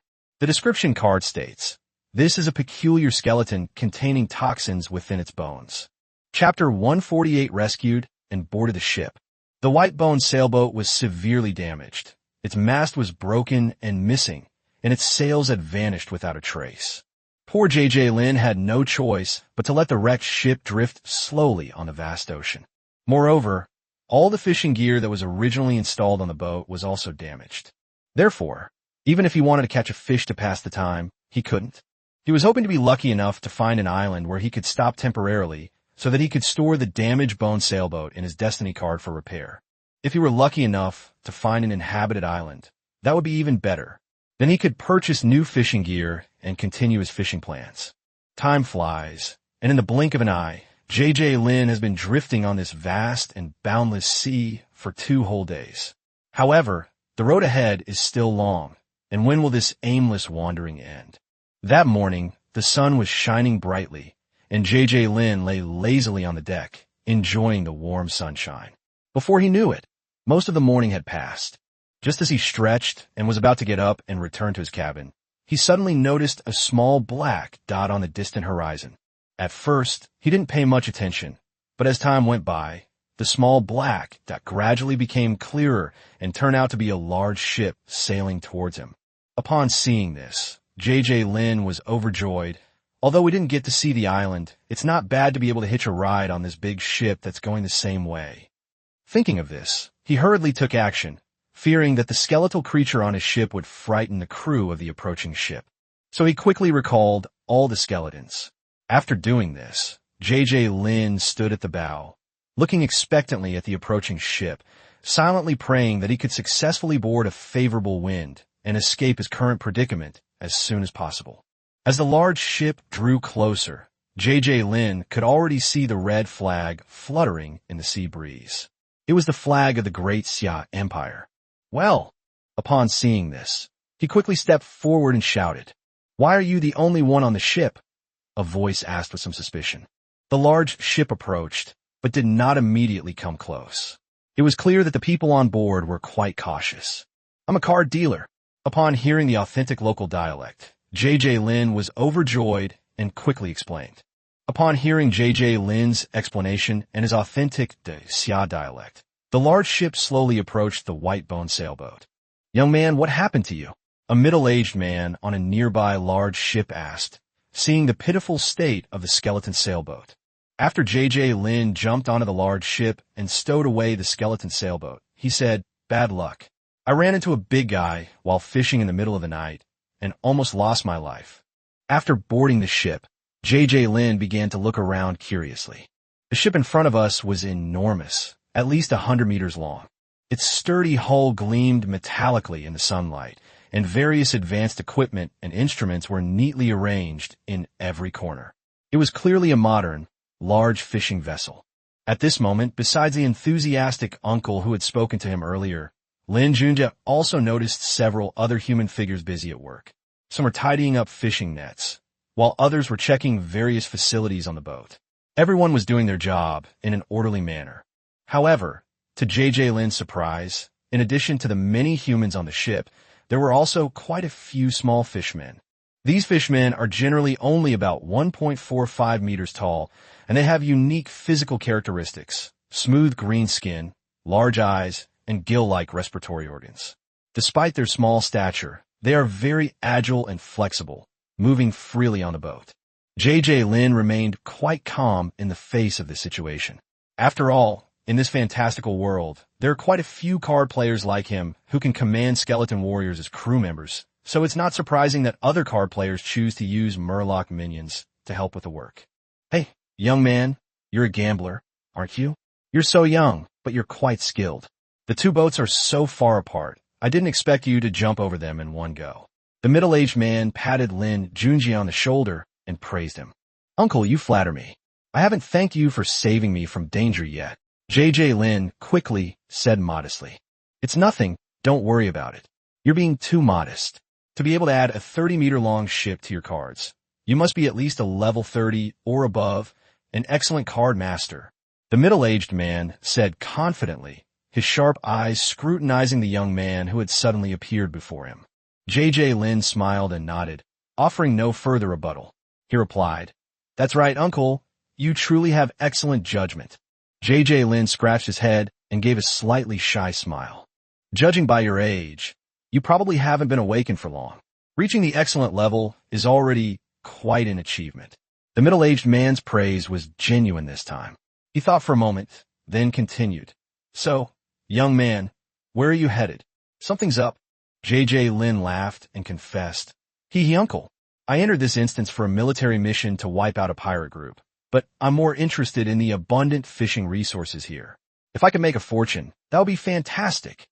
The description card states, this is a peculiar skeleton containing toxins within its bones. Chapter 148 rescued and boarded the ship. The White Bone sailboat was severely damaged. Its mast was broken and missing, and its sails had vanished without a trace. Poor J.J. Lin had no choice but to let the wrecked ship drift slowly on the vast ocean. Moreover, all the fishing gear that was originally installed on the boat was also damaged. Therefore, even if he wanted to catch a fish to pass the time, he couldn't. He was hoping to be lucky enough to find an island where he could stop temporarily so that he could store the damaged bone sailboat in his destiny card for repair. If he were lucky enough to find an inhabited island, that would be even better. Then he could purchase new fishing gear and continue his fishing plans. Time flies, and in the blink of an eye, J.J. Lin has been drifting on this vast and boundless sea for 2 whole days. However, the road ahead is still long, and when will this aimless wandering end? That morning, the sun was shining brightly, and J.J. Lin lay lazily on the deck, enjoying the warm sunshine. Before he knew it, most of the morning had passed. Just as he stretched and was about to get up and return to his cabin, he suddenly noticed a small black dot on the distant horizon. At first, he didn't pay much attention, but as time went by, the small black dot gradually became clearer and turned out to be a large ship sailing towards him. Upon seeing this, J.J. Lin was overjoyed. Although we didn't get to see the island, it's not bad to be able to hitch a ride on this big ship that's going the same way. Thinking of this, he hurriedly took action, fearing that the skeletal creature on his ship would frighten the crew of the approaching ship. So he quickly recalled all the skeletons. After doing this, J.J. Lin stood at the bow, looking expectantly at the approaching ship, silently praying that he could successfully board a favorable wind and escape his current predicament as soon as possible. As the large ship drew closer, J.J. Lin could already see the red flag fluttering in the sea breeze. It was the flag of the Great Xia Empire. Well, upon seeing this, he quickly stepped forward and shouted, "Why are you the only one on the ship?" A voice asked with some suspicion. The large ship approached, but did not immediately come close. It was clear that the people on board were quite cautious. "I'm a card dealer." Upon hearing the authentic local dialect, J.J. Lin was overjoyed and quickly explained. Upon hearing J.J. Lin's explanation and his authentic Xia dialect, the large ship slowly approached the White Bone sailboat. "Young man, what happened to you?" a middle-aged man on a nearby large ship asked, seeing the pitiful state of the skeleton sailboat. After J.J. Lin jumped onto the large ship and stowed away the skeleton sailboat, he said, "Bad luck. I ran into a big guy while fishing in the middle of the night and almost lost my life." After boarding the ship, J.J. Lin began to look around curiously. The ship in front of us was enormous, at least 100 meters long. Its sturdy hull gleamed metallically in the sunlight, and various advanced equipment and instruments were neatly arranged in every corner. It was clearly a modern, large fishing vessel. At this moment, besides the enthusiastic uncle who had spoken to him earlier, Lin Junjie also noticed several other human figures busy at work. Some were tidying up fishing nets, while others were checking various facilities on the boat. Everyone was doing their job in an orderly manner. However, to J.J. Lin's surprise, in addition to the many humans on the ship, there were also quite a few small fishmen. These fishmen are generally only about 1.45 meters tall, and they have unique physical characteristics: smooth green skin, large eyes, and gill-like respiratory organs. Despite their small stature, they are very agile and flexible, moving freely on the boat. J.J. Lin remained quite calm in the face of the situation. After all, in this fantastical world, there are quite a few card players like him who can command skeleton warriors as crew members, so it's not surprising that other card players choose to use Murloc minions to help with the work. Hey, young man, you're a gambler, aren't you? You're so young, but you're quite skilled. The two boats are so far apart, I didn't expect you to jump over them in one go. The middle-aged man patted Lin Junjie on the shoulder and praised him. Uncle, you flatter me. I haven't thanked you for saving me from danger yet. J.J. Lin quickly said modestly. It's nothing, don't worry about it. You're being too modest. To be able to add a 30-meter-long ship to your cards, you must be at least a level 30 or above, an excellent card master. The middle-aged man said confidently, his sharp eyes scrutinizing the young man who had suddenly appeared before him. J.J. Lin smiled and nodded, offering no further rebuttal. He replied, That's right, Uncle. You truly have excellent judgment. J.J. Lin scratched his head and gave a slightly shy smile. Judging by your age, you probably haven't been awakened for long. Reaching the excellent level is already quite an achievement. The middle-aged man's praise was genuine this time. He thought for a moment, then continued. So, young man, where are you headed? Something's up. J.J. Lin laughed and confessed. Hee uncle. I entered this instance for a military mission to wipe out a pirate group, but I'm more interested in the abundant fishing resources here. If I could make a fortune, that would be fantastic.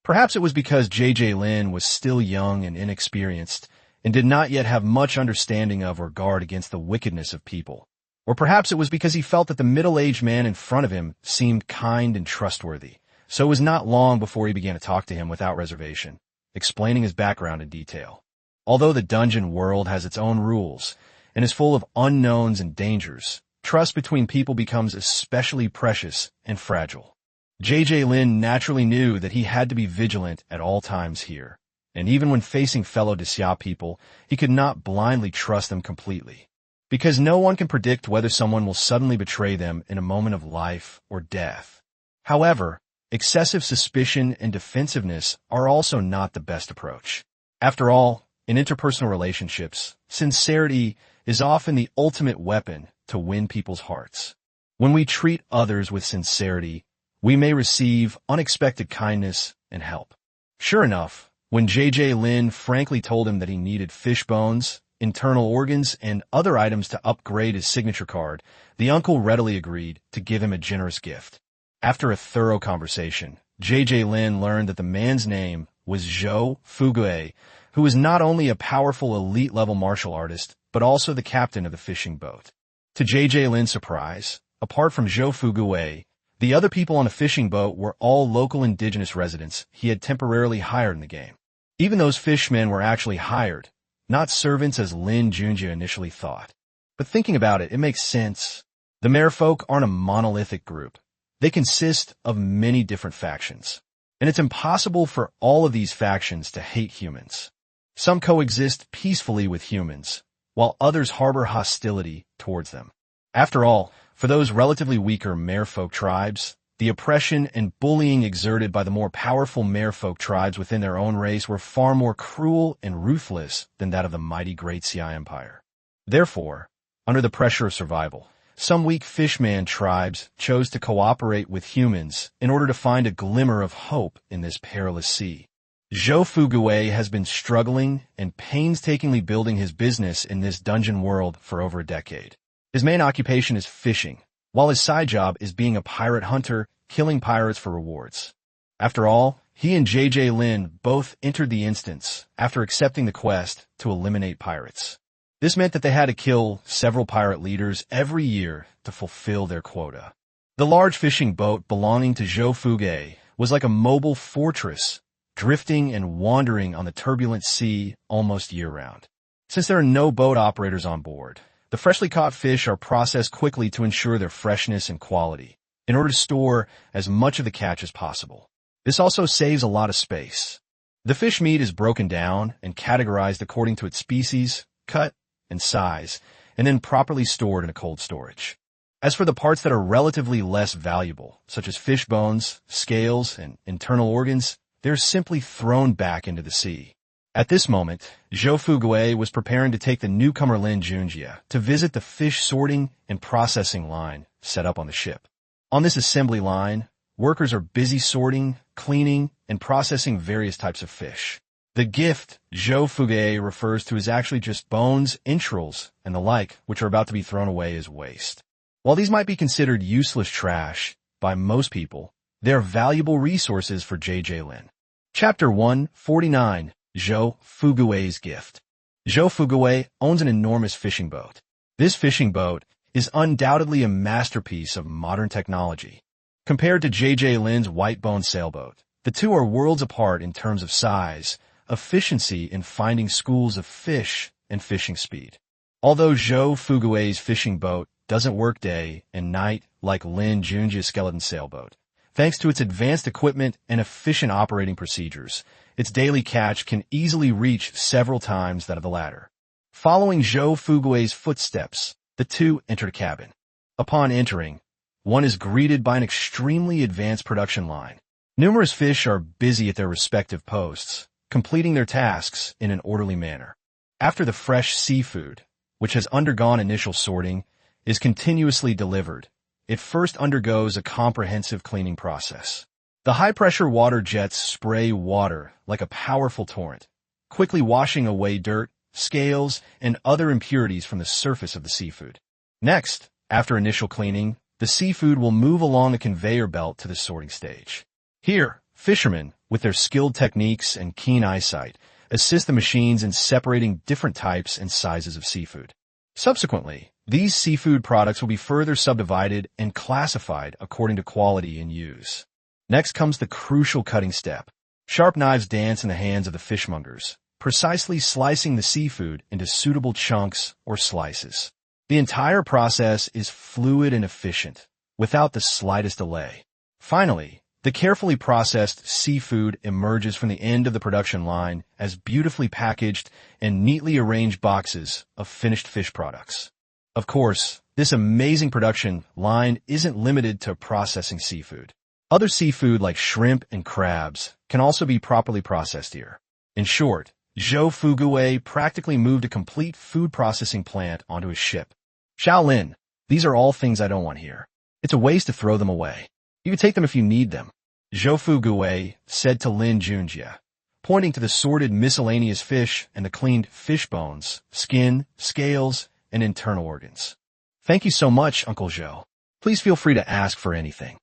Perhaps it was because J.J. Lin was still young and inexperienced and did not yet have much understanding of or guard against the wickedness of people. Or perhaps it was because he felt that the middle-aged man in front of him seemed kind and trustworthy, so it was not long before he began to talk to him without reservation, explaining his background in detail. Although the dungeon world has its own rules and is full of unknowns and dangers, trust between people becomes especially precious and fragile. J.J. Lin naturally knew that he had to be vigilant at all times here, and even when facing fellow Dixia people, he could not blindly trust them completely, because no one can predict whether someone will suddenly betray them in a moment of life or death. However, excessive suspicion and defensiveness are also not the best approach. After all, in interpersonal relationships, sincerity is often the ultimate weapon to win people's hearts. When we treat others with sincerity, we may receive unexpected kindness and help. Sure enough, when J.J. Lin frankly told him that he needed fish bones, internal organs, and other items to upgrade his signature card, the uncle readily agreed to give him a generous gift. After a thorough conversation, J.J. Lin learned that the man's name was Zhou Fugue, who was not only a powerful elite-level martial artist, but also the captain of the fishing boat. To J.J. Lin's surprise, apart from Zhou Fugue, the other people on the fishing boat were all local indigenous residents he had temporarily hired in the game. Even those fishmen were actually hired, not servants as Lin Junjie initially thought. But thinking about it, it makes sense. The merfolk aren't a monolithic group. They consist of many different factions, and it's impossible for all of these factions to hate humans. Some coexist peacefully with humans, while others harbor hostility towards them. After all, for those relatively weaker merfolk tribes, the oppression and bullying exerted by the more powerful merfolk tribes within their own race were far more cruel and ruthless than that of the mighty Great Xia Empire. Therefore, under the pressure of survival, some weak fishman tribes chose to cooperate with humans in order to find a glimmer of hope in this perilous sea. Zhou Fugue has been struggling and painstakingly building his business in this dungeon world for over a decade. His main occupation is fishing, while his side job is being a pirate hunter, killing pirates for rewards. After all, he and J.J. Lin both entered the instance after accepting the quest to eliminate pirates. This meant that they had to kill several pirate leaders every year to fulfill their quota. The large fishing boat belonging to Zhou Fugue was like a mobile fortress, drifting and wandering on the turbulent sea almost year-round. Since there are no boat operators on board, the freshly caught fish are processed quickly to ensure their freshness and quality, in order to store as much of the catch as possible. This also saves a lot of space. The fish meat is broken down and categorized according to its species, cut, and size, and then properly stored in a cold storage. As for the parts that are relatively less valuable, such as fish bones, scales, and internal organs, they're simply thrown back into the sea. At this moment, Zhou Fugui was preparing to take the newcomer Lin Junjie to visit the fish sorting and processing line set up on the ship. On this assembly line, workers are busy sorting, cleaning, and processing various types of fish. The gift Zhou Fugui refers to is actually just bones, entrails, and the like, which are about to be thrown away as waste. While these might be considered useless trash by most people, they are valuable resources for J.J. Lin. Chapter 149, Zhou Fugui's Gift. Zhou Fugui owns an enormous fishing boat. This fishing boat is undoubtedly a masterpiece of modern technology. Compared to J.J. Lin's white-bone sailboat, the two are worlds apart in terms of size, efficiency in finding schools of fish, and fishing speed. Although Zhou Fugui's fishing boat doesn't work day and night like Lin Junjie's skeleton sailboat, thanks to its advanced equipment and efficient operating procedures, its daily catch can easily reach several times that of the latter. Following Zhou Fugui's footsteps, the two enter the cabin. Upon entering, one is greeted by an extremely advanced production line. Numerous fish are busy at their respective posts, completing their tasks in an orderly manner. After the fresh seafood, which has undergone initial sorting, is continuously delivered, it first undergoes a comprehensive cleaning process. The high-pressure water jets spray water like a powerful torrent, quickly washing away dirt, scales, and other impurities from the surface of the seafood. Next, after initial cleaning, the seafood will move along the conveyor belt to the sorting stage. Here, fishermen, with their skilled techniques and keen eyesight, assist the machines in separating different types and sizes of seafood. Subsequently, these seafood products will be further subdivided and classified according to quality and use. Next comes the crucial cutting step. Sharp knives dance in the hands of the fishmongers, precisely slicing the seafood into suitable chunks or slices. The entire process is fluid and efficient, without the slightest delay. Finally, the carefully processed seafood emerges from the end of the production line as beautifully packaged and neatly arranged boxes of finished fish products. Of course, this amazing production line isn't limited to processing seafood. Other seafood like shrimp and crabs can also be properly processed here. In short, Zhou Fugui practically moved a complete food processing plant onto his ship. Shaolin, these are all things I don't want here. It's a waste to throw them away. You can take them if you need them, Zhou Fugui said to Lin Junjie, pointing to the sorted miscellaneous fish and the cleaned fish bones, skin, scales, and internal organs. Thank you so much, Uncle Zhou. Please feel free to ask for anything.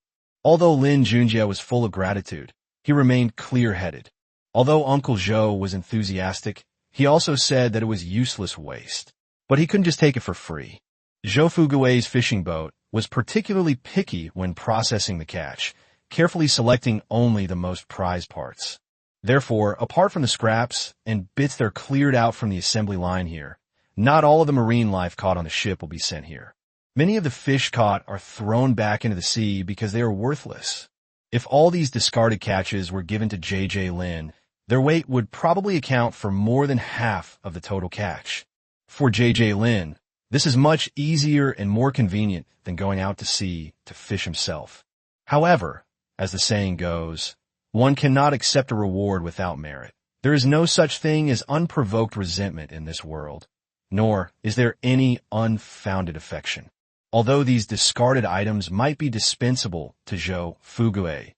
Although Lin Junjie was full of gratitude, he remained clear-headed. Although Uncle Zhou was enthusiastic, he also said that it was useless waste. But he couldn't just take it for free. Zhou Fugui's fishing boat was particularly picky when processing the catch, carefully selecting only the most prized parts. Therefore, apart from the scraps and bits that are cleared out from the assembly line here, not all of the marine life caught on the ship will be sent here. Many of the fish caught are thrown back into the sea because they are worthless. If all these discarded catches were given to J.J. Lin, their weight would probably account for more than half of the total catch. For J.J. Lin, this is much easier and more convenient than going out to sea to fish himself. However, as the saying goes, one cannot accept a reward without merit. There is no such thing as unprovoked resentment in this world, nor is there any unfounded affection. Although these discarded items might be dispensable to Zhou Fugui,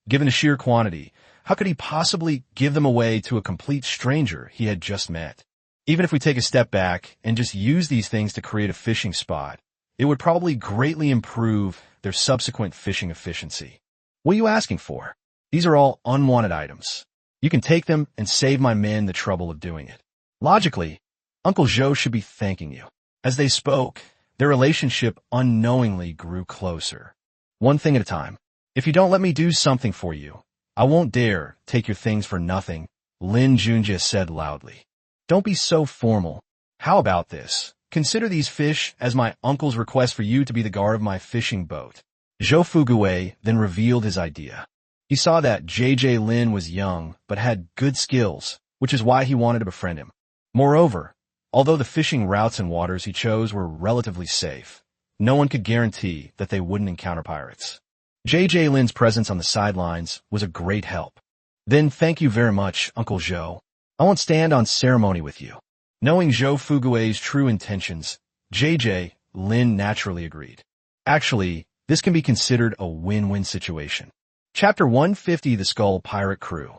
given the sheer quantity, how could he possibly give them away to a complete stranger he had just met? Even if we take a step back and just use these things to create a fishing spot, it would probably greatly improve their subsequent fishing efficiency. What are you asking for? These are all unwanted items. You can take them and save my men the trouble of doing it. Logically, Uncle Zhou should be thanking you. As they spoke, their relationship unknowingly grew closer. One thing at a time. If you don't let me do something for you, I won't dare take your things for nothing, Lin Junjie said loudly. Don't be so formal. How about this? Consider these fish as my uncle's request for you to be the guard of my fishing boat. Zhou Fugui then revealed his idea. He saw that JJ Lin was young but had good skills, which is why he wanted to befriend him. Moreover, although the fishing routes and waters he chose were relatively safe, no one could guarantee that they wouldn't encounter pirates. JJ Lin's presence on the sidelines was a great help. Then thank you very much, Uncle Zhou. I won't stand on ceremony with you. Knowing Zhou Fugui's true intentions, JJ Lin naturally agreed. Actually, this can be considered a win-win situation. Chapter 150, The Skull Pirate Crew.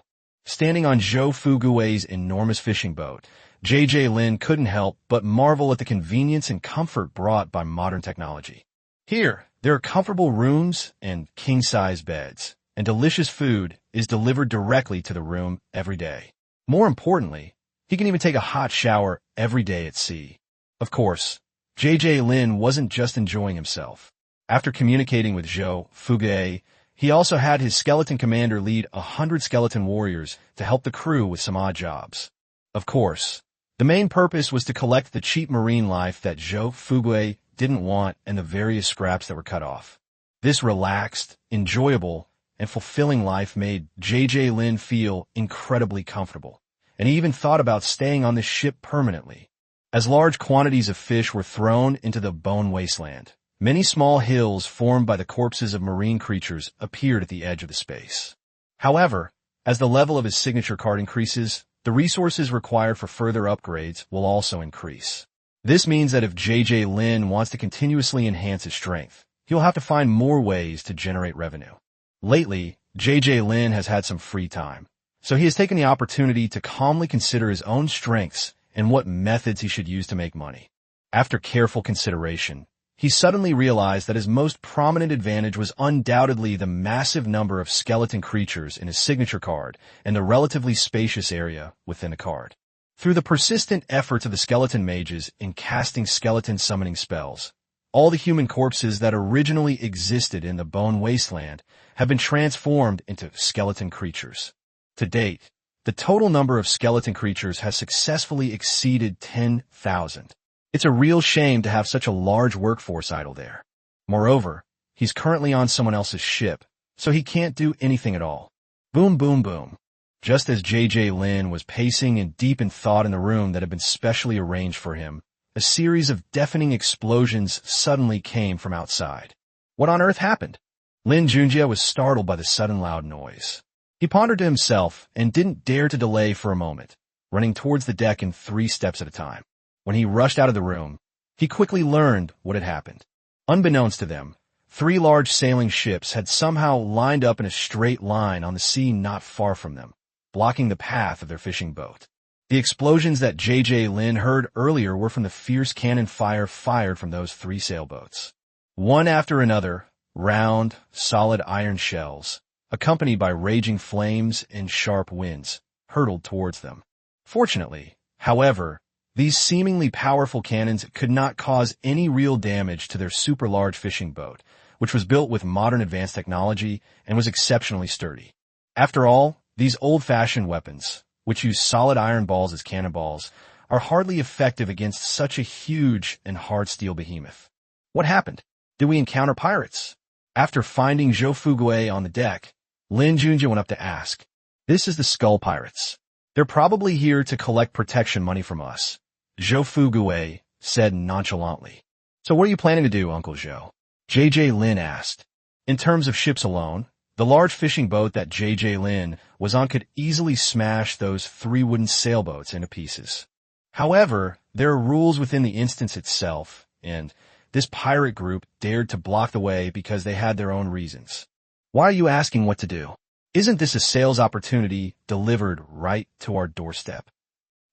Standing on Zhou Fugui's enormous fishing boat, JJ Lin couldn't help but marvel at the convenience and comfort brought by modern technology. Here, there are comfortable rooms and king-size beds, and delicious food is delivered directly to the room every day. More importantly, he can even take a hot shower every day at sea. Of course, JJ Lin wasn't just enjoying himself. After communicating with Zhou Fugui, he also had his skeleton commander lead 100 skeleton warriors to help the crew with some odd jobs. Of course, the main purpose was to collect the cheap marine life that Zhou Fugui didn't want and the various scraps that were cut off. This relaxed, enjoyable, and fulfilling life made JJ Lin feel incredibly comfortable, and he even thought about staying on this ship permanently. As large quantities of fish were thrown into the bone wasteland, many small hills formed by the corpses of marine creatures appeared at the edge of the space. However, as the level of his signature card increases, the resources required for further upgrades will also increase. This means that if JJ Lin wants to continuously enhance his strength, he'll have to find more ways to generate revenue. Lately, JJ Lin has had some free time, so he has taken the opportunity to calmly consider his own strengths and what methods he should use to make money. After careful consideration, he suddenly realized that his most prominent advantage was undoubtedly the massive number of skeleton creatures in his signature card and the relatively spacious area within the card. Through the persistent efforts of the skeleton mages in casting skeleton summoning spells, all the human corpses that originally existed in the bone wasteland have been transformed into skeleton creatures. To date, the total number of skeleton creatures has successfully exceeded 10,000. It's a real shame to have such a large workforce idle there. Moreover, he's currently on someone else's ship, so he can't do anything at all. Boom, boom, boom. Just as JJ Lin was pacing in deep in thought in the room that had been specially arranged for him, a series of deafening explosions suddenly came from outside. What on earth happened? Lin Junjie was startled by the sudden loud noise. He pondered to himself and didn't dare to delay for a moment, running towards the deck in 3 steps at a time. When he rushed out of the room, he quickly learned what had happened. Unbeknownst to them, 3 large sailing ships had somehow lined up in a straight line on the sea not far from them, blocking the path of their fishing boat. The explosions that JJ Lin heard earlier were from the fierce cannon fire fired from those 3 sailboats. One after another, round, solid iron shells, accompanied by raging flames and sharp winds, hurtled towards them. Fortunately, however, these seemingly powerful cannons could not cause any real damage to their super-large fishing boat, which was built with modern advanced technology and was exceptionally sturdy. After all, these old-fashioned weapons, which use solid iron balls as cannonballs, are hardly effective against such a huge and hard steel behemoth. What happened? Did we encounter pirates? After finding Zhou Fugui on the deck, Lin Junjie went up to ask. This is the Skull Pirates. They're probably here to collect protection money from us, Zhou Fugui said nonchalantly. So what are you planning to do, Uncle Zhou? JJ Lin asked. In terms of ships alone, the large fishing boat that JJ Lin was on could easily smash those 3 wooden sailboats into pieces. However, there are rules within the instance itself, and this pirate group dared to block the way because they had their own reasons. Why are you asking what to do? Isn't this a sales opportunity delivered right to our doorstep?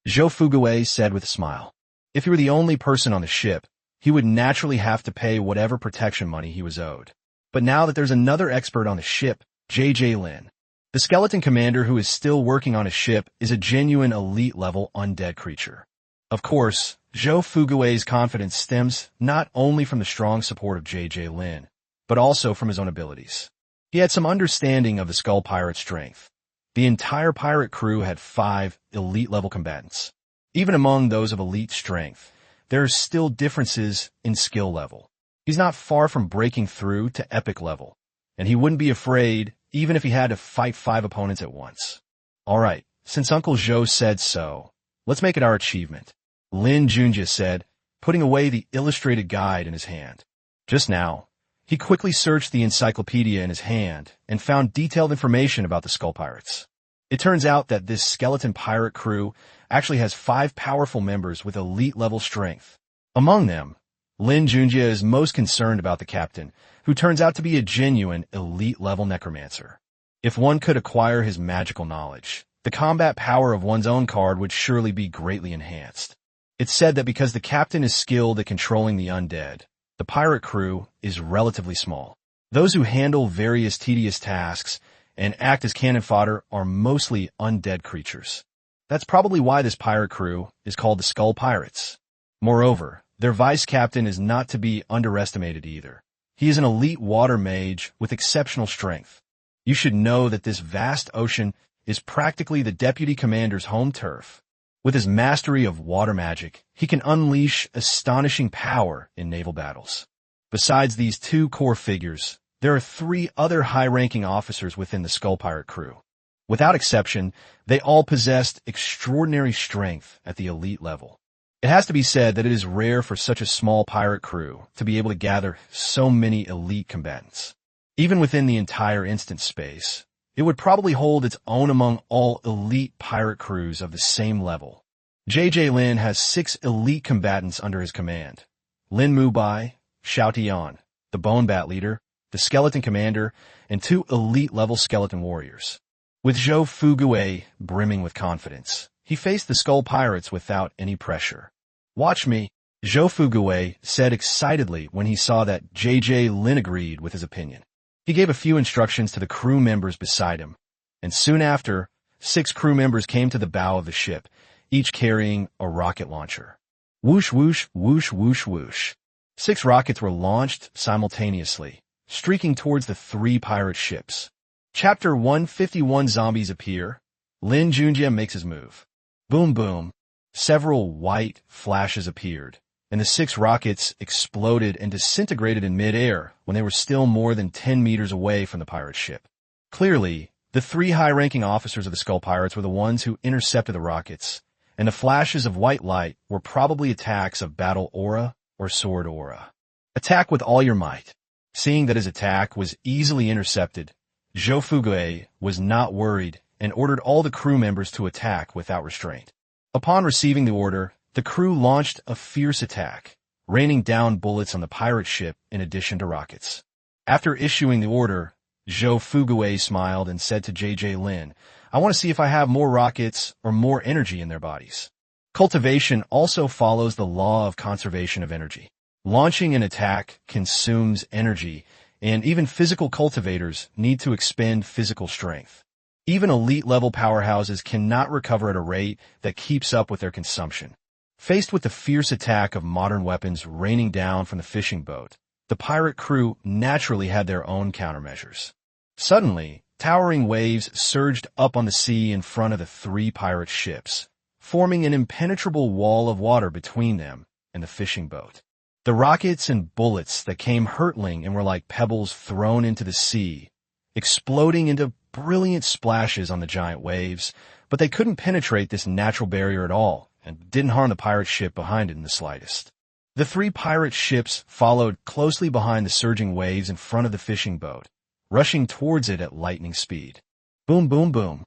Zhou Fugui said with a smile. If he were the only person on the ship, he would naturally have to pay whatever protection money he was owed. But now that there's another expert on the ship, JJ Lin, the skeleton commander who is still working on his ship is a genuine elite-level undead creature. Of course, Zhou Fugui's confidence stems not only from the strong support of JJ Lin, but also from his own abilities. He had some understanding of the Skull Pirate's strength. The entire pirate crew had 5 elite-level combatants. Even among those of elite strength, there are still differences in skill level. He's not far from breaking through to epic level, and he wouldn't be afraid even if he had to fight 5 opponents at once. Alright, since Uncle Zhou said so, let's make it our achievement, Lin Junjie said, putting away the illustrated guide in his hand. Just now, he quickly searched the encyclopedia in his hand and found detailed information about the Skull Pirates. It turns out that this skeleton pirate crew actually has 5 powerful members with elite-level strength. Among them, Lin Junjie is most concerned about the captain, who turns out to be a genuine elite-level necromancer. If one could acquire his magical knowledge, the combat power of one's own card would surely be greatly enhanced. It's said that because the captain is skilled at controlling the undead, the pirate crew is relatively small. Those who handle various tedious tasks and act as cannon fodder are mostly undead creatures. That's probably why this pirate crew is called the Skull Pirates. Moreover, their vice captain is not to be underestimated either. He is an elite water mage with exceptional strength. You should know that this vast ocean is practically the deputy commander's home turf. With his mastery of water magic, he can unleash astonishing power in naval battles. Besides these 2 core figures, there are 3 other high-ranking officers within the Skull Pirate crew. Without exception, they all possessed extraordinary strength at the elite level. It has to be said that it is rare for such a small pirate crew to be able to gather so many elite combatants. Even within the entire instance space, it would probably hold its own among all elite pirate crews of the same level. JJ Lin has 6 elite combatants under his command. Lin Mubai, Xiao Tian, the Bone Bat leader, the skeleton commander, and 2 elite-level skeleton warriors. With Zhou Fuguei brimming with confidence, he faced the Skull Pirates without any pressure. "Watch me," Zhou Fuguei said excitedly when he saw that JJ Lin agreed with his opinion. He gave a few instructions to the crew members beside him, and soon after, 6 crew members came to the bow of the ship, each carrying a rocket launcher. Whoosh, whoosh, whoosh, whoosh, whoosh. 6 rockets were launched simultaneously, streaking towards the 3 pirate ships. Chapter 151 Zombies Appear. Lin Junjie makes his move. Boom boom. Several white flashes appeared, and the 6 rockets exploded and disintegrated in mid-air when they were still more than 10 meters away from the pirate ship. Clearly, the 3 high-ranking officers of the Skull Pirates were the ones who intercepted the rockets, and the flashes of white light were probably attacks of battle aura or sword aura. Attack with all your might. Seeing that his attack was easily intercepted, Zhou Fuguei was not worried and ordered all the crew members to attack without restraint. Upon receiving the order, the crew launched a fierce attack, raining down bullets on the pirate ship in addition to rockets. After issuing the order, Zhou Fuguei smiled and said to JJ Lin, "I want to see if I have more rockets or more energy in their bodies." Cultivation also follows the law of conservation of energy. Launching an attack consumes energy, and even physical cultivators need to expend physical strength. Even elite-level powerhouses cannot recover at a rate that keeps up with their consumption. Faced with the fierce attack of modern weapons raining down from the fishing boat, the pirate crew naturally had their own countermeasures. Suddenly, towering waves surged up on the sea in front of the 3 pirate ships, forming an impenetrable wall of water between them and the fishing boat. The rockets and bullets that came hurtling and were like pebbles thrown into the sea, exploding into brilliant splashes on the giant waves, but they couldn't penetrate this natural barrier at all and didn't harm the pirate ship behind it in the slightest. The 3 pirate ships followed closely behind the surging waves in front of the fishing boat, rushing towards it at lightning speed. Boom, boom, boom.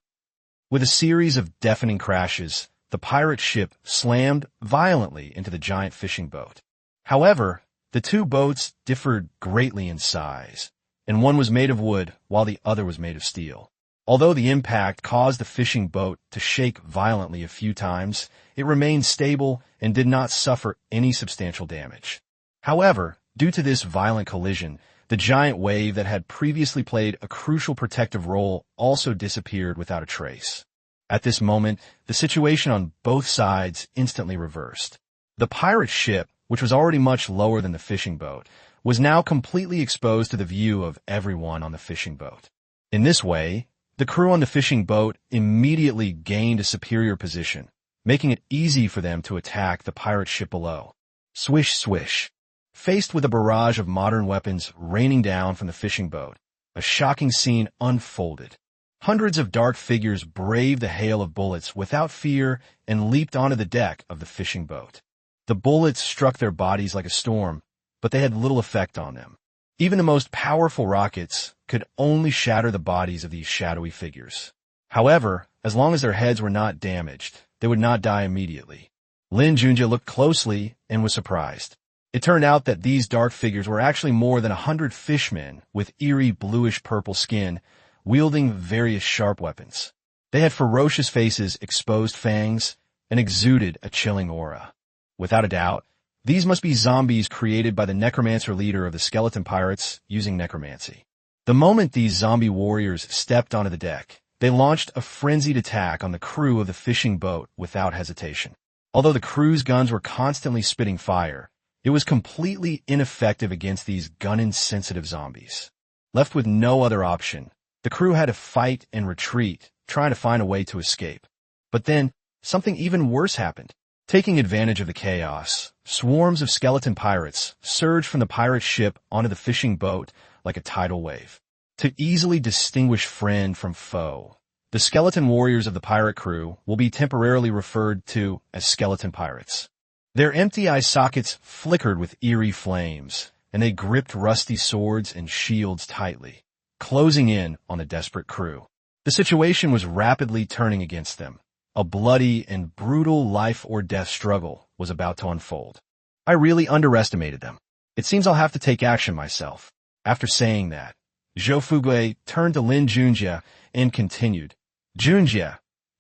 With a series of deafening crashes, the pirate ship slammed violently into the giant fishing boat. However, the 2 boats differed greatly in size, and one was made of wood while the other was made of steel. Although the impact caused the fishing boat to shake violently a few times, it remained stable and did not suffer any substantial damage. However, due to this violent collision, the giant wave that had previously played a crucial protective role also disappeared without a trace. At this moment, the situation on both sides instantly reversed. The pirate ship, which was already much lower than the fishing boat, was now completely exposed to the view of everyone on the fishing boat. In this way, the crew on the fishing boat immediately gained a superior position, making it easy for them to attack the pirate ship below. Swish, swish. Faced with a barrage of modern weapons raining down from the fishing boat, a shocking scene unfolded. Hundreds of dark figures braved the hail of bullets without fear and leaped onto the deck of the fishing boat. The bullets struck their bodies like a storm, but they had little effect on them. Even the most powerful rockets could only shatter the bodies of these shadowy figures. However, as long as their heads were not damaged, they would not die immediately. Lin Junjie looked closely and was surprised. It turned out that these dark figures were actually more than 100 fishmen with eerie bluish-purple skin, wielding various sharp weapons. They had ferocious faces, exposed fangs, and exuded a chilling aura. Without a doubt, these must be zombies created by the necromancer leader of the skeleton pirates using necromancy. The moment these zombie warriors stepped onto the deck, they launched a frenzied attack on the crew of the fishing boat without hesitation. Although the crew's guns were constantly spitting fire, it was completely ineffective against these gun-insensitive zombies. Left with no other option, the crew had to fight and retreat, trying to find a way to escape. But then, something even worse happened. Taking advantage of the chaos, swarms of skeleton pirates surged from the pirate ship onto the fishing boat like a tidal wave. To easily distinguish friend from foe, the skeleton warriors of the pirate crew will be temporarily referred to as skeleton pirates. Their empty eye sockets flickered with eerie flames, and they gripped rusty swords and shields tightly, closing in on the desperate crew. The situation was rapidly turning against them. A bloody and brutal life-or-death struggle was about to unfold. I really underestimated them. It seems I'll have to take action myself. After saying that, Zhou Fugui turned to Lin Junjie and continued, Junjie,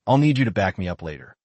I'll need you to back me up later.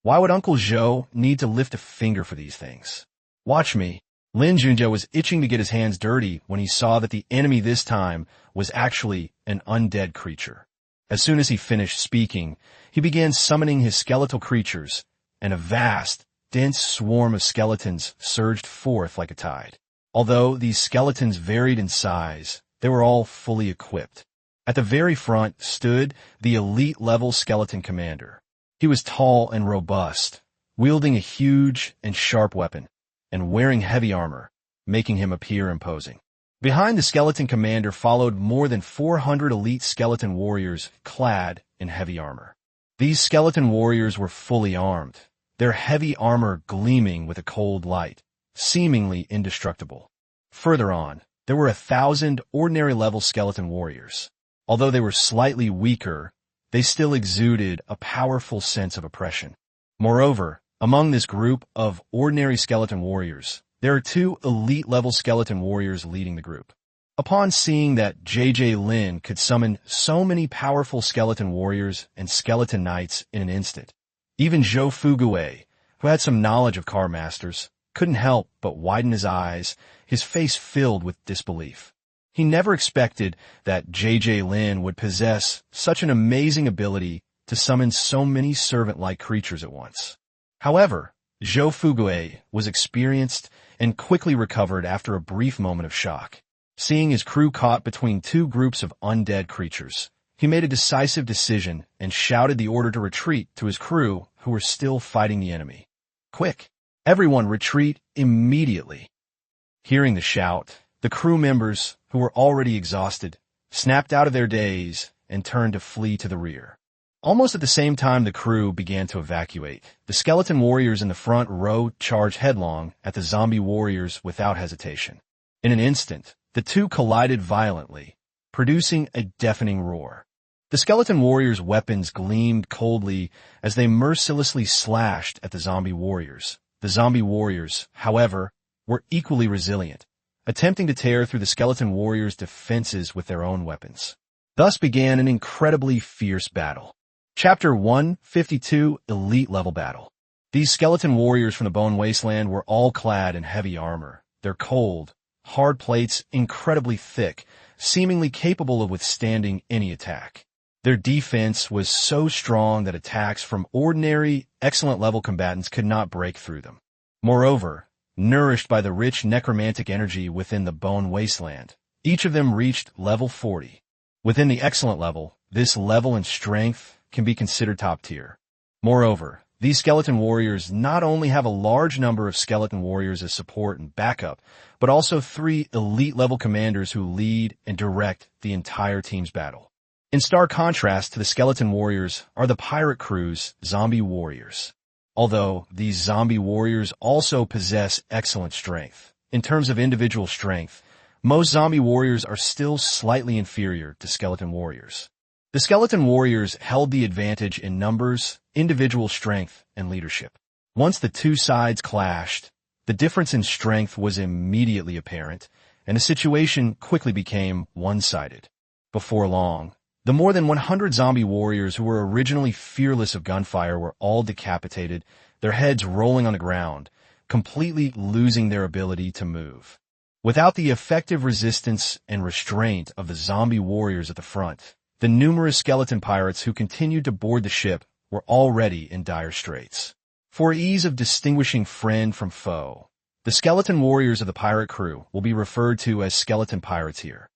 Why would Uncle Zhou need to lift a finger for these things? Watch me. Lin Junjie was itching to get his hands dirty when he saw that the enemy this time was actually an undead creature. As soon as he finished speaking, he began summoning his skeletal creatures, and a vast, dense swarm of skeletons surged forth like a tide. Although these skeletons varied in size, they were all fully equipped. At the very front stood the elite-level skeleton commander. He was tall and robust, wielding a huge and sharp weapon, and wearing heavy armor, making him appear imposing. Behind the skeleton commander followed more than 400 elite skeleton warriors clad in heavy armor. These skeleton warriors were fully armed, their heavy armor gleaming with a cold light, seemingly indestructible. Further on, there were 1,000 ordinary-level skeleton warriors. Although they were slightly weaker, they still exuded a powerful sense of oppression. Moreover, among this group of ordinary skeleton warriors, there are 2 elite-level skeleton warriors leading the group. Upon seeing that J.J. Lin could summon so many powerful skeleton warriors and skeleton knights in an instant, even Zhou Fugui, who had some knowledge of car masters, couldn't help but widen his eyes, his face filled with disbelief. He never expected that J.J. Lin would possess such an amazing ability to summon so many servant-like creatures at once. However, Zhou Fugui was experienced and quickly recovered after a brief moment of shock. Seeing his crew caught between 2 groups of undead creatures, he made a decisive decision and shouted the order to retreat to his crew who were still fighting the enemy. Quick! Everyone retreat immediately! Hearing the shout, the crew members, who were already exhausted, snapped out of their daze and turned to flee to the rear. Almost at the same time the crew began to evacuate, the skeleton warriors in the front row charged headlong at the zombie warriors without hesitation. In an instant, the 2 collided violently, producing a deafening roar. The skeleton warriors' weapons gleamed coldly as they mercilessly slashed at the zombie warriors. The zombie warriors, however, were equally resilient, attempting to tear through the skeleton warriors' defenses with their own weapons. Thus began an incredibly fierce battle. Chapter 152, Elite Level Battle. These skeleton warriors from the Bone Wasteland were all clad in heavy armor, their cold, hard plates incredibly thick, seemingly capable of withstanding any attack. Their defense was so strong that attacks from ordinary, excellent-level combatants could not break through them. Moreover, nourished by the rich necromantic energy within the Bone Wasteland, each of them reached level 40. Within the excellent level, this level and strength can be considered top tier. Moreover, These skeleton warriors not only have a large number of skeleton warriors as support and backup, but also 3 elite-level commanders who lead and direct the entire team's battle. In stark contrast to the skeleton warriors are the pirate crew's zombie warriors. Although these zombie warriors also possess excellent strength. In terms of individual strength, most zombie warriors are still slightly inferior to skeleton warriors. The skeleton warriors held the advantage in numbers, individual strength, and leadership. Once the two sides clashed, the difference in strength was immediately apparent, and the situation quickly became one-sided. Before long, the more than 100 zombie warriors who were originally fearless of gunfire were all decapitated, their heads rolling on the ground, completely losing their ability to move. Without the effective resistance and restraint of the zombie warriors at the front, the numerous skeleton pirates who continued to board the ship were already in dire straits. For ease of distinguishing friend from foe, the skeleton warriors of the pirate crew will be referred to as skeleton pirates here.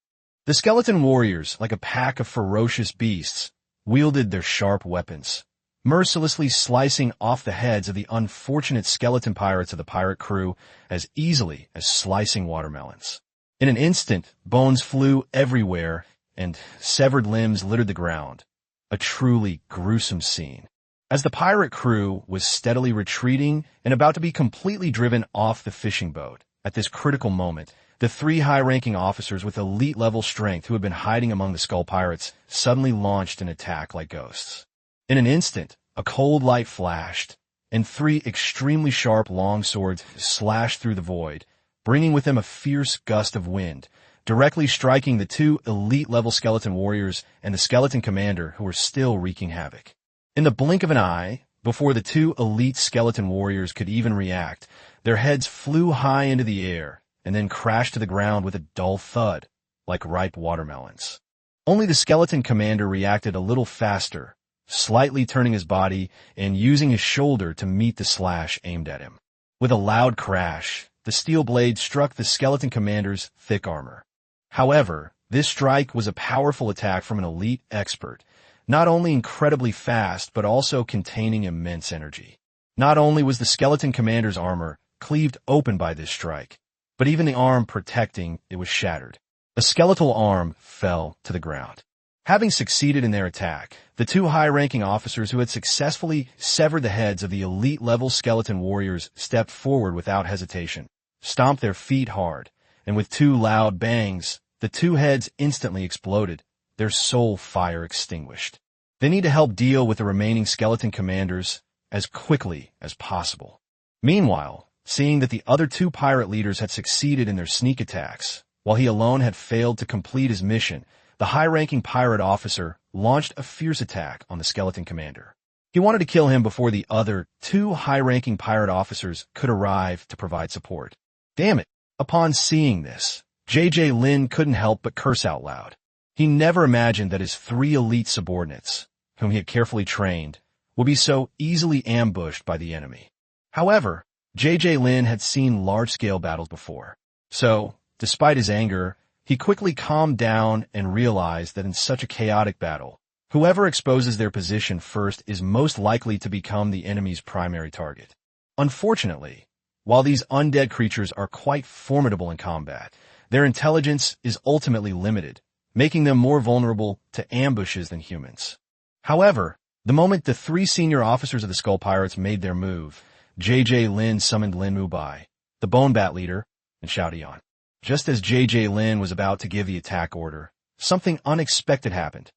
The skeleton warriors, like a pack of ferocious beasts, wielded their sharp weapons, mercilessly slicing off the heads of the unfortunate skeleton pirates of the pirate crew as easily as slicing watermelons. In an instant, bones flew everywhere and severed limbs littered the ground. A truly gruesome scene. As the pirate crew was steadily retreating and about to be completely driven off the fishing boat, at this critical moment, the 3 high-ranking officers with elite-level strength who had been hiding among the skull pirates suddenly launched an attack like ghosts. In an instant, a cold light flashed, and 3 extremely sharp long swords slashed through the void, bringing with them a fierce gust of wind, directly striking the 2 elite-level skeleton warriors and the skeleton commander who were still wreaking havoc. In the blink of an eye, before the 2 elite skeleton warriors could even react, their heads flew high into the air and then crashed to the ground with a dull thud, like ripe watermelons. Only the skeleton commander reacted a little faster, slightly turning his body and using his shoulder to meet the slash aimed at him. With a loud crash, the steel blade struck the skeleton commander's thick armor. However, this strike was a powerful attack from an elite expert, not only incredibly fast but also containing immense energy. Not only was the skeleton commander's armor cleaved open by this strike, but even the arm protecting it was shattered. A skeletal arm fell to the ground. Having succeeded in their attack, the 2 high-ranking officers who had successfully severed the heads of the elite-level skeleton warriors stepped forward without hesitation, stomped their feet hard, and with 2 loud bangs, the 2 heads instantly exploded, their soul fire extinguished. They need to help deal with the remaining skeleton commanders as quickly as possible. Meanwhile, seeing that the other 2 pirate leaders had succeeded in their sneak attacks, while he alone had failed to complete his mission, the high-ranking pirate officer launched a fierce attack on the skeleton commander. He wanted to kill him before the other 2 high-ranking pirate officers could arrive to provide support. Damn it! Upon seeing this, J.J. Lin couldn't help but curse out loud. He never imagined that his 3 elite subordinates, whom he had carefully trained, would be so easily ambushed by the enemy. However, J.J. Lin had seen large-scale battles before. So, despite his anger, he quickly calmed down and realized that in such a chaotic battle, whoever exposes their position first is most likely to become the enemy's primary target. Unfortunately, while these undead creatures are quite formidable in combat, their intelligence is ultimately limited, making them more vulnerable to ambushes than humans. However, the moment the 3 senior officers of the Skull Pirates made their move, J.J. Lin summoned Lin Mubai, the Bone Bat leader, and Xiaodian. Just as J.J. Lin was about to give the attack order, something unexpected happened.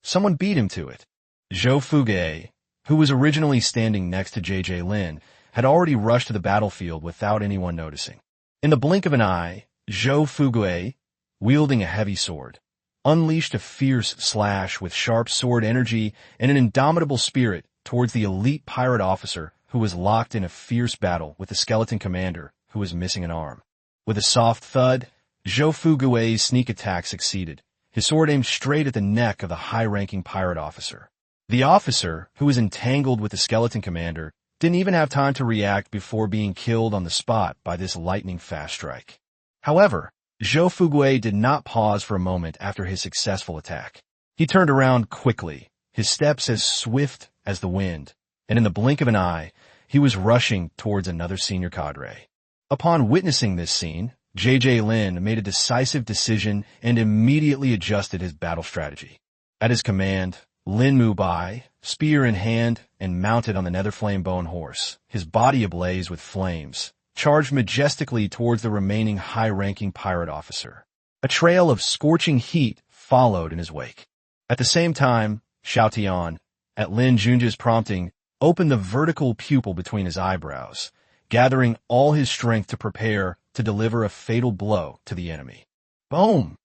Someone beat him to it. Zhou Fuge, who was originally standing next to J.J. Lin, had already rushed to the battlefield without anyone noticing. In the blink of an eye, Zhou Fuge, wielding a heavy sword, unleashed a fierce slash with sharp sword energy and an indomitable spirit towards the elite pirate officer who was locked in a fierce battle with the skeleton commander who was missing an arm. With a soft thud, Zhou Fugue's sneak attack succeeded, his sword aimed straight at the neck of the high-ranking pirate officer. The officer, who was entangled with the skeleton commander, didn't even have time to react before being killed on the spot by this lightning-fast strike. However, Zhou Fugue did not pause for a moment after his successful attack. He turned around quickly, his steps as swift as the wind, and in the blink of an eye, he was rushing towards another senior cadre. Upon witnessing this scene, J.J. Lin made a decisive decision and immediately adjusted his battle strategy. At his command, Lin Mubai, spear in hand and mounted on the Netherflame Bone horse, his body ablaze with flames, charged majestically towards the remaining high-ranking pirate officer. A trail of scorching heat followed in his wake. At the same time, Xiao Tian, at Lin Junjie's prompting, opened the vertical pupil between his eyebrows, gathering all his strength to prepare to deliver a fatal blow to the enemy. Boom!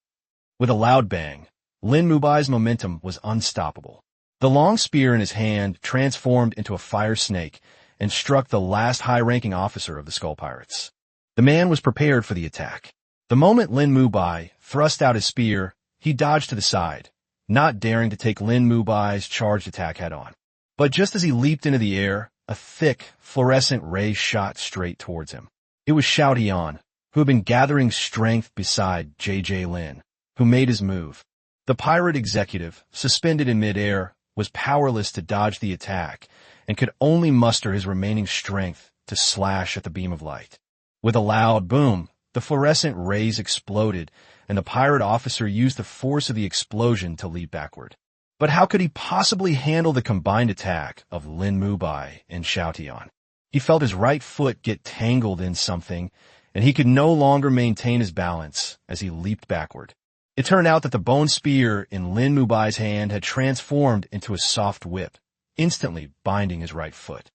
With a loud bang, Lin Mubai's momentum was unstoppable. The long spear in his hand transformed into a fire snake and struck the last high-ranking officer of the Skull Pirates. The man was prepared for the attack. The moment Lin Mubai thrust out his spear, he dodged to the side, not daring to take Lin Mubai's charged attack head-on. But just as he leaped into the air, a thick, fluorescent ray shot straight towards him. It was Xiao Tian, who had been gathering strength beside J.J. Lin, who made his move. The pirate executive, suspended in midair, was powerless to dodge the attack and could only muster his remaining strength to slash at the beam of light. With a loud boom, the fluorescent rays exploded, and the pirate officer used the force of the explosion to leap backward. But how could he possibly handle the combined attack of Lin Mubai and Xiao Tian? He felt his right foot get tangled in something, and he could no longer maintain his balance as he leaped backward. It turned out that the bone spear in Lin Mubai's hand had transformed into a soft whip, instantly binding his right foot.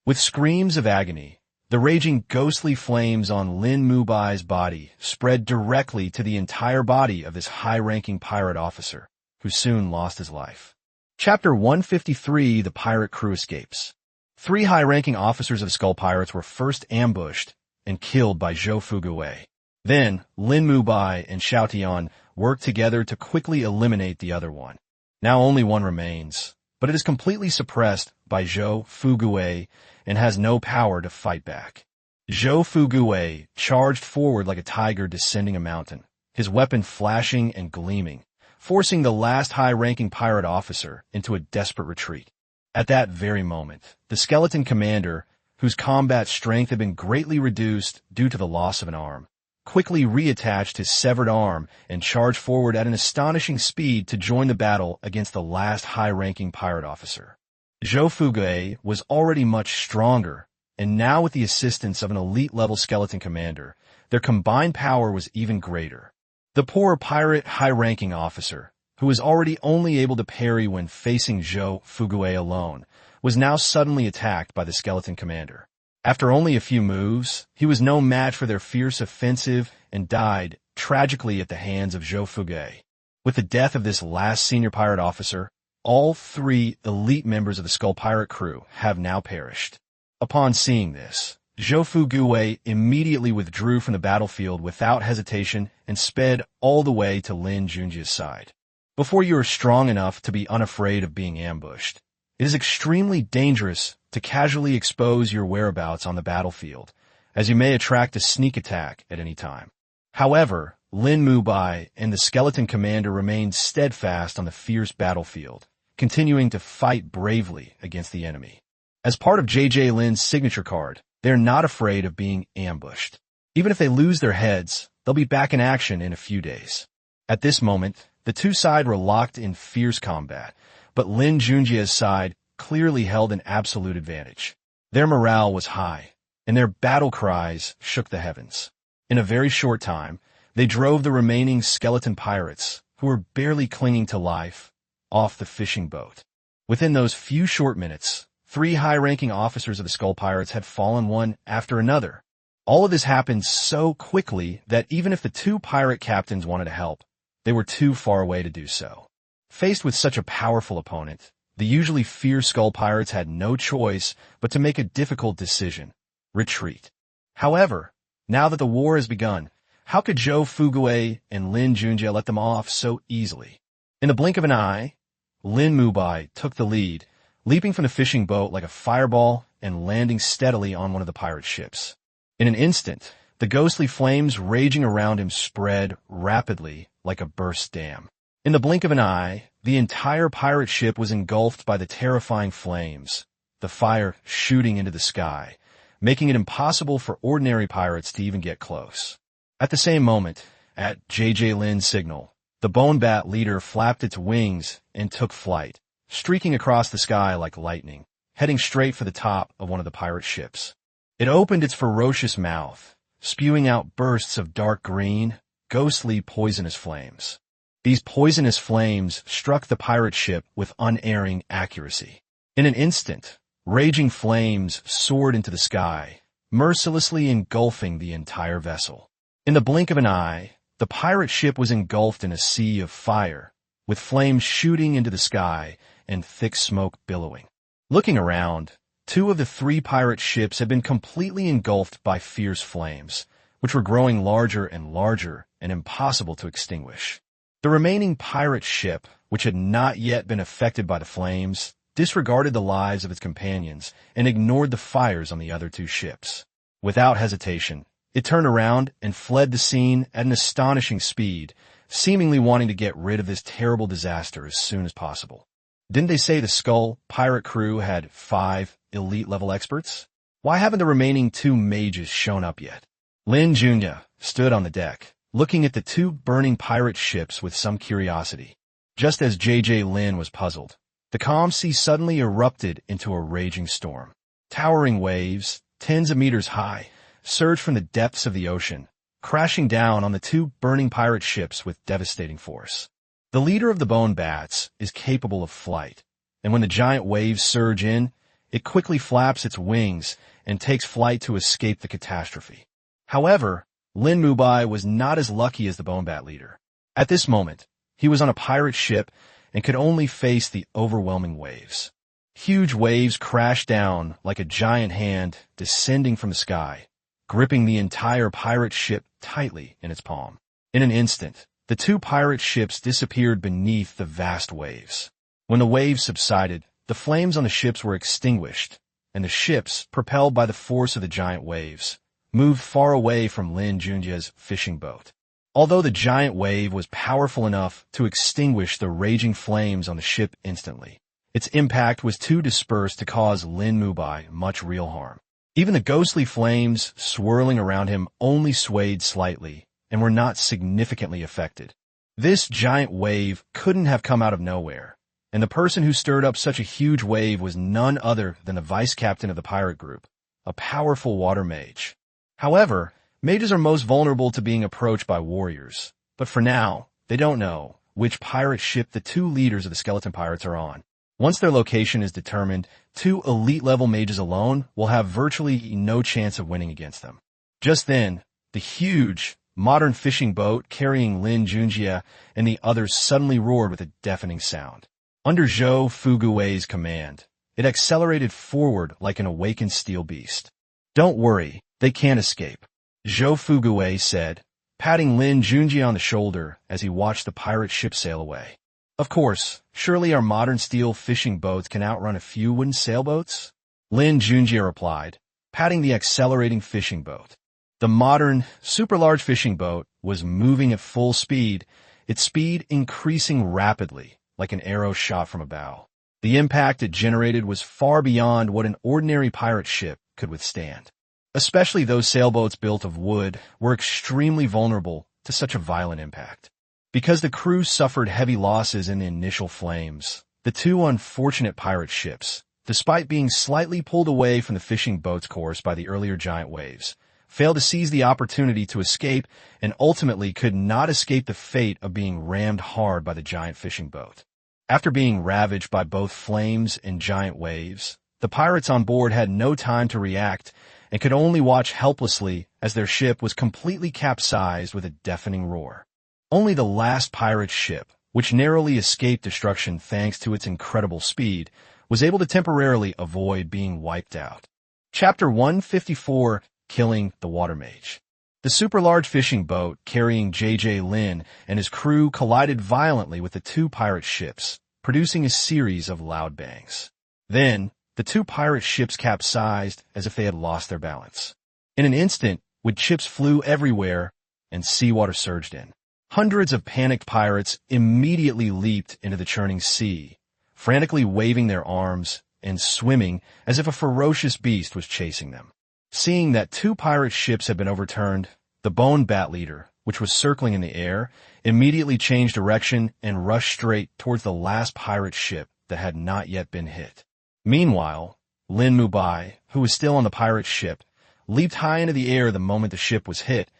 With screams of agony, the raging ghostly flames on Lin Mubai's body spread directly to the entire body of this high-ranking pirate officer, who soon lost his life. Chapter 153, The Pirate Crew Escapes. 3 high-ranking officers of Skull Pirates were first ambushed and killed by Zhou Fuguwei. Then, Lin Mubai and Xiao Tian worked together to quickly eliminate the other one. Now only one remains, but it is completely suppressed by Zhou Fuguwei and has no power to fight back. Zhou Fuguwei charged forward like a tiger descending a mountain, his weapon flashing and gleaming, forcing the last high-ranking pirate officer into a desperate retreat. At that very moment, the skeleton commander, whose combat strength had been greatly reduced due to the loss of an arm, quickly reattached his severed arm and charged forward at an astonishing speed to join the battle against the last high-ranking pirate officer. Zhou Fuguwei was already much stronger, and now with the assistance of an elite-level skeleton commander, their combined power was even greater. The poor pirate high-ranking officer, who was already only able to parry when facing Zhou Fuguwei alone, was now suddenly attacked by the skeleton commander. After only a few moves, he was no match for their fierce offensive and died tragically at the hands of Zhou Fuguwei. With the death of this last senior pirate officer, all 3 elite members of the Skull Pirate crew have now perished. Upon seeing this, Zhou Fuguwei immediately withdrew from the battlefield without hesitation and sped all the way to Lin Junjie's side. Before you are strong enough to be unafraid of being ambushed, it is extremely dangerous to casually expose your whereabouts on the battlefield, as you may attract a sneak attack at any time. However, Lin Mubai and the skeleton commander remained steadfast on the fierce battlefield, continuing to fight bravely against the enemy. As part of J.J. Lin's signature card, they're not afraid of being ambushed. Even if they lose their heads, they'll be back in action in a few days. At this moment, the 2 sides were locked in fierce combat, but Lin Junjie's side clearly held an absolute advantage. Their morale was high, and their battle cries shook the heavens. In a very short time, they drove the remaining skeleton pirates, who were barely clinging to life, off the fishing boat. Within those few short minutes, 3 high-ranking officers of the Skull Pirates had fallen one after another. All of this happened so quickly that even if the 2 pirate captains wanted to help, they were too far away to do so. Faced with such a powerful opponent, the usually fierce Skull Pirates had no choice but to make a difficult decision: retreat. However, now that the war has begun, how could Zhou Fuguwei and Lin Junjie let them off so easily? In the blink of an eye, Lin Mubai took the lead, leaping from the fishing boat like a fireball and landing steadily on one of the pirate ships. In an instant, the ghostly flames raging around him spread rapidly like a burst dam. In the blink of an eye, the entire pirate ship was engulfed by the terrifying flames, the fire shooting into the sky, making it impossible for ordinary pirates to even get close. At the same moment, at J.J. Lin's signal, the Bone Bat leader flapped its wings and took flight, streaking across the sky like lightning, heading straight for the top of one of the pirate ships. It opened its ferocious mouth, spewing out bursts of dark green, ghostly, poisonous flames. These poisonous flames struck the pirate ship with unerring accuracy. In an instant, raging flames soared into the sky, mercilessly engulfing the entire vessel. In the blink of an eye, the pirate ship was engulfed in a sea of fire, with flames shooting into the sky and thick smoke billowing. Looking around, 2 of the 3 pirate ships had been completely engulfed by fierce flames, which were growing larger and larger and impossible to extinguish. The remaining pirate ship, which had not yet been affected by the flames, disregarded the lives of its companions and ignored the fires on the other 2 ships. Without hesitation, it turned around and fled the scene at an astonishing speed, seemingly wanting to get rid of this terrible disaster as soon as possible. Didn't they say the Skull pirate crew had 5 elite-level experts? Why haven't the remaining 2 mages shown up yet? Lin Junjie stood on the deck, looking at the 2 burning pirate ships with some curiosity. Just as J.J. Lin was puzzled, the calm sea suddenly erupted into a raging storm. Towering waves, tens of meters high, surged from the depths of the ocean, crashing down on the 2 burning pirate ships with devastating force. The leader of the Bone Bats is capable of flight, and when the giant waves surge in, it quickly flaps its wings and takes flight to escape the catastrophe. However, Lin Junjie was not as lucky as the Bone Bat leader. At this moment, he was on a pirate ship and could only face the overwhelming waves. Huge waves crashed down like a giant hand descending from the sky, gripping the entire pirate ship tightly in its palm. In an instant, the 2 pirate ships disappeared beneath the vast waves. When the waves subsided, the flames on the ships were extinguished, and the ships, propelled by the force of the giant waves, moved far away from Lin Junjie's fishing boat. Although the giant wave was powerful enough to extinguish the raging flames on the ship instantly, its impact was too dispersed to cause Lin Junjie much real harm. Even the ghostly flames swirling around him only swayed slightly and were not significantly affected. This giant wave couldn't have come out of nowhere, and the person who stirred up such a huge wave was none other than the vice captain of the pirate group, a powerful water mage. However, mages are most vulnerable to being approached by warriors, but for now, they don't know which pirate ship the 2 leaders of the skeleton pirates are on. Once their location is determined, 2 elite-level mages alone will have virtually no chance of winning against them. Just then, the huge, modern fishing boat carrying Lin Junjie and the others suddenly roared with a deafening sound. Under Zhou Fugui's command, it accelerated forward like an awakened steel beast. "Don't worry, they can't escape," Zhou Fugui said, patting Lin Junjie on the shoulder as he watched the pirate ship sail away. "Of course, surely our modern steel fishing boats can outrun a few wooden sailboats?" Lin Junjie replied, patting the accelerating fishing boat. The modern, super-large fishing boat was moving at full speed, its speed increasing rapidly, like an arrow shot from a bow. The impact it generated was far beyond what an ordinary pirate ship could withstand. Especially those sailboats built of wood were extremely vulnerable to such a violent impact. Because the crew suffered heavy losses in the initial flames, the 2 unfortunate pirate ships, despite being slightly pulled away from the fishing boat's course by the earlier giant waves, failed to seize the opportunity to escape and ultimately could not escape the fate of being rammed hard by the giant fishing boat. After being ravaged by both flames and giant waves, the pirates on board had no time to react and could only watch helplessly as their ship was completely capsized with a deafening roar. Only the last pirate ship, which narrowly escaped destruction thanks to its incredible speed, was able to temporarily avoid being wiped out. Chapter 154, Killing the Water Mage. The super-large fishing boat carrying J.J. Lin and his crew collided violently with the 2 pirate ships, producing a series of loud bangs. Then, the 2 pirate ships capsized as if they had lost their balance. In an instant, wood chips flew everywhere and seawater surged in. Hundreds of panicked pirates immediately leaped into the churning sea, frantically waving their arms, and swimming as if a ferocious beast was chasing them. Seeing that 2 pirate ships had been overturned, the bone bat leader, which was circling in the air, immediately changed direction and rushed straight towards the last pirate ship that had not yet been hit. Meanwhile, Lin Junjie, who was still on the pirate ship, leaped high into the air the moment the ship was hit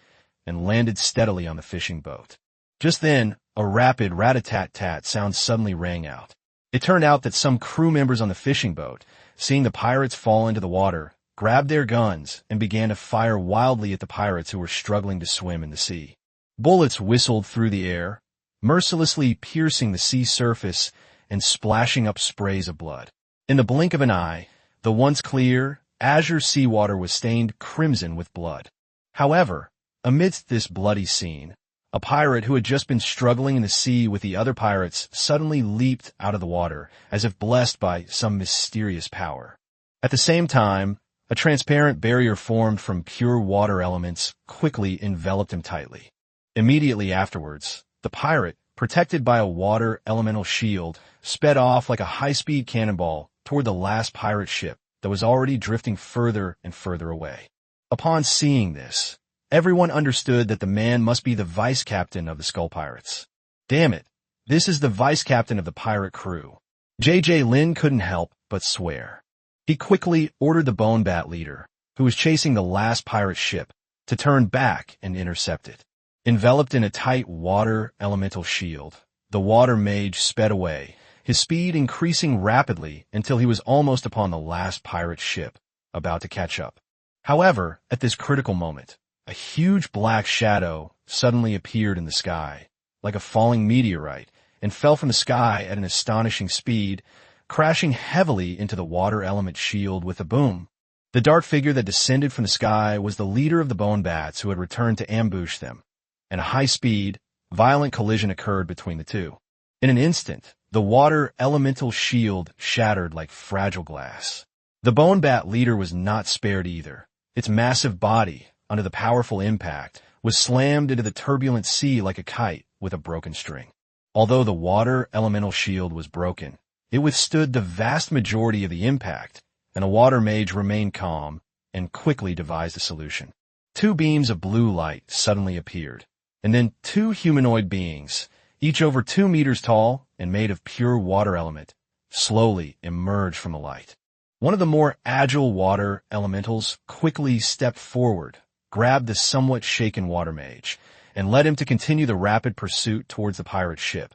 and landed steadily on the fishing boat. Just then, a rapid rat-a-tat-tat sound suddenly rang out. It turned out that some crew members on the fishing boat, seeing the pirates fall into the water, grabbed their guns and began to fire wildly at the pirates who were struggling to swim in the sea. Bullets whistled through the air, mercilessly piercing the sea surface and splashing up sprays of blood. In the blink of an eye, the once clear, azure seawater was stained crimson with blood. However, amidst this bloody scene, a pirate who had just been struggling in the sea with the other pirates suddenly leaped out of the water, as if blessed by some mysterious power. At the same time, a transparent barrier formed from pure water elements quickly enveloped him tightly. Immediately afterwards, the pirate, protected by a water elemental shield, sped off like a high-speed cannonball toward the last pirate ship that was already drifting further and further away. Upon seeing this, everyone understood that the man must be the vice captain of the Skull Pirates. Damn it, this is the vice captain of the pirate crew. JJ Lin couldn't help but swear. He quickly ordered the Bone Bat leader, who was chasing the last pirate ship, to turn back and intercept it. Enveloped in a tight water elemental shield, the water mage sped away, his speed increasing rapidly until he was almost upon the last pirate ship, about to catch up. However, at this critical moment, a huge black shadow suddenly appeared in the sky, like a falling meteorite, and fell from the sky at an astonishing speed, crashing heavily into the water element shield with a boom. The dark figure that descended from the sky was the leader of the Bone Bats who had returned to ambush them, and a high-speed, violent collision occurred between the two. In an instant, the water elemental shield shattered like fragile glass. The Bone Bat leader was not spared either. Its massive body, under the powerful impact, was slammed into the turbulent sea like a kite with a broken string. Although the water elemental shield was broken, it withstood the vast majority of the impact, and the water mage remained calm and quickly devised a solution. 2 beams of blue light suddenly appeared, and then 2 humanoid beings, each over 2 meters tall and made of pure water element, slowly emerged from the light. One of the more agile water elementals quickly stepped forward, grabbed the somewhat shaken water mage, and led him to continue the rapid pursuit towards the pirate ship,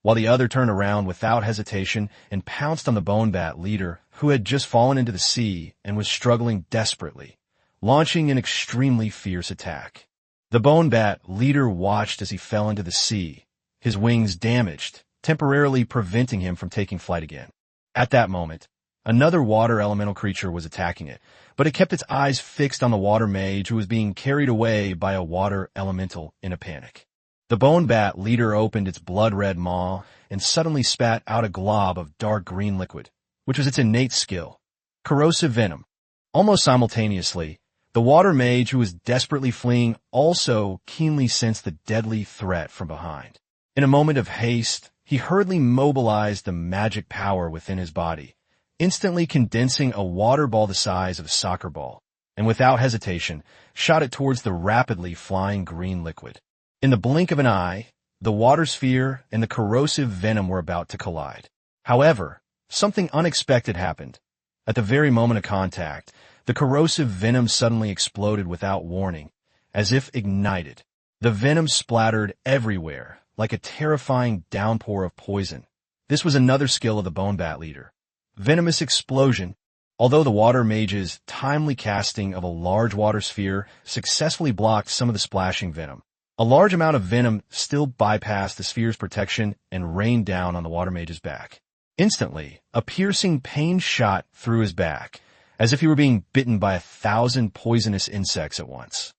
while the other turned around without hesitation and pounced on the Bone Bat leader, who had just fallen into the sea and was struggling desperately, launching an extremely fierce attack. The Bone Bat leader watched as he fell into the sea, his wings damaged, temporarily preventing him from taking flight again. At that moment, another water elemental creature was attacking it, but it kept its eyes fixed on the water mage who was being carried away by a water elemental in a panic. The Bone Bat leader opened its blood-red maw and suddenly spat out a glob of dark green liquid, which was its innate skill, corrosive venom. Almost simultaneously, the water mage who was desperately fleeing also keenly sensed the deadly threat from behind. In a moment of haste, he hurriedly mobilized the magic power within his body, instantly condensing a water ball the size of a soccer ball, and without hesitation, shot it towards the rapidly flying green liquid. In the blink of an eye, the water sphere and the corrosive venom were about to collide. However, something unexpected happened. At the very moment of contact, the corrosive venom suddenly exploded without warning, as if ignited. The venom splattered everywhere, like a terrifying downpour of poison. This was another skill of the Bone Bat leader. Venomous explosion. Although the water mage's timely casting of a large water sphere successfully blocked some of the splashing venom, a large amount of venom still bypassed the sphere's protection and rained down on the water mage's back. Instantly, a piercing pain shot through his back, as if he were being bitten by 1,000 poisonous insects at once.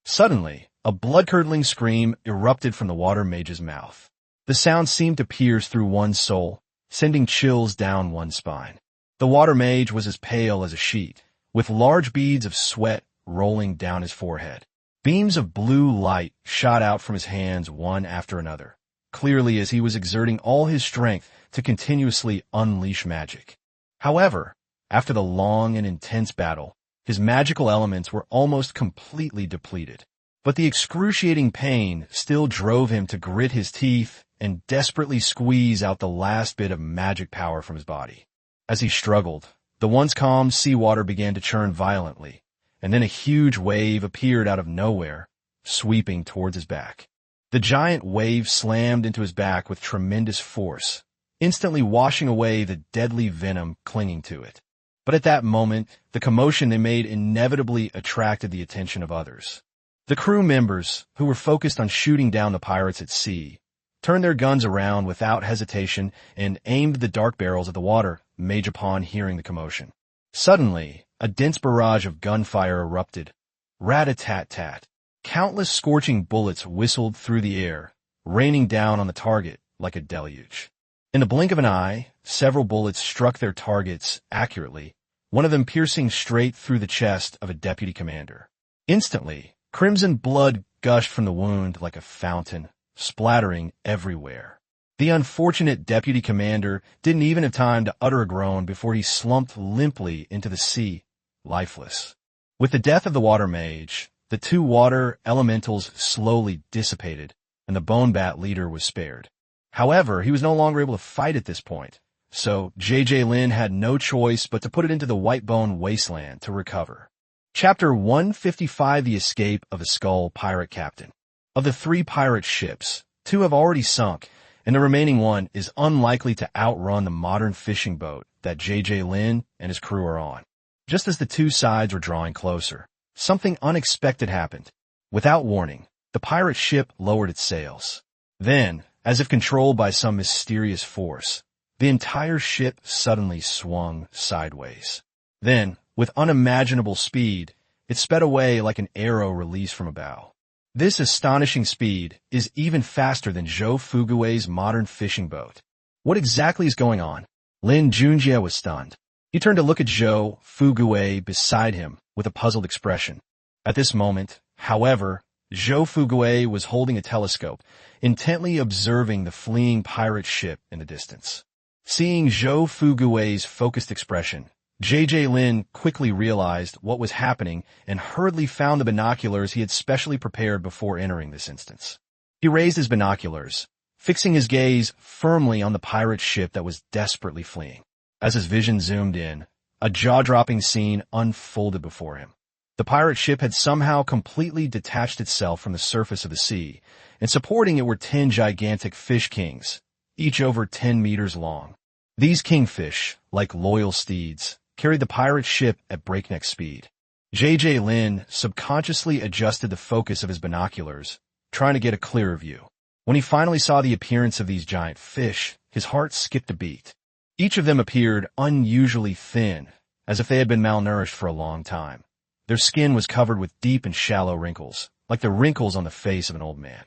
Suddenly, a blood-curdling scream erupted from the water mage's mouth. The sound seemed to pierce through one's soul, sending chills down one's spine. The water mage was as pale as a sheet, with large beads of sweat rolling down his forehead. Beams of blue light shot out from his hands one after another, clearly as he was exerting all his strength to continuously unleash magic. However, after the long and intense battle, his magical elements were almost completely depleted. But the excruciating pain still drove him to grit his teeth and desperately squeeze out the last bit of magic power from his body. As he struggled, the once calm seawater began to churn violently, and then a huge wave appeared out of nowhere, sweeping towards his back. The giant wave slammed into his back with tremendous force, instantly washing away the deadly venom clinging to it. But at that moment, the commotion they made inevitably attracted the attention of others. The crew members, who were focused on shooting down the pirates at sea, turned their guns around without hesitation and aimed the dark barrels at the water mage upon hearing the commotion. Suddenly, a dense barrage of gunfire erupted. Rat-a-tat-tat. Countless scorching bullets whistled through the air, raining down on the target like a deluge. In the blink of an eye, several bullets struck their targets accurately, one of them piercing straight through the chest of a deputy commander. Instantly, crimson blood gushed from the wound like a fountain, splattering everywhere. The unfortunate deputy commander didn't even have time to utter a groan before he slumped limply into the sea, lifeless. With the death of the water mage, the two water elementals slowly dissipated, and the bone bat leader was spared. However, he was no longer able to fight at this point, so J.J. Lin had no choice but to put it into the Whitebone Wasteland to recover. Chapter 155: The Escape of a Skull Pirate Captain. Of the 3 pirate ships, 2 have already sunk, and the remaining one is unlikely to outrun the modern fishing boat that J.J. Lin and his crew are on. Just as the two sides were drawing closer, something unexpected happened. Without warning, the pirate ship lowered its sails. Then, as if controlled by some mysterious force, the entire ship suddenly swung sideways. Then, with unimaginable speed, it sped away like an arrow released from a bow. This astonishing speed is even faster than Zhou Fugui's modern fishing boat. What exactly is going on? Lin Junjie was stunned. He turned to look at Zhou Fugui beside him with a puzzled expression. At this moment, however, Zhou Fugui was holding a telescope, intently observing the fleeing pirate ship in the distance. Seeing Zhou Fugui's focused expression, J.J. Lin quickly realized what was happening and hurriedly found the binoculars he had specially prepared before entering this instance. He raised his binoculars, fixing his gaze firmly on the pirate ship that was desperately fleeing. As his vision zoomed in, a jaw-dropping scene unfolded before him. The pirate ship had somehow completely detached itself from the surface of the sea, and supporting it were 10 gigantic fish kings, each over 10 meters long. These kingfish, like loyal steeds, carried the pirate ship at breakneck speed. J.J. Lin subconsciously adjusted the focus of his binoculars, trying to get a clearer view. When he finally saw the appearance of these giant fish, his heart skipped a beat. Each of them appeared unusually thin, as if they had been malnourished for a long time. Their skin was covered with deep and shallow wrinkles, like the wrinkles on the face of an old man.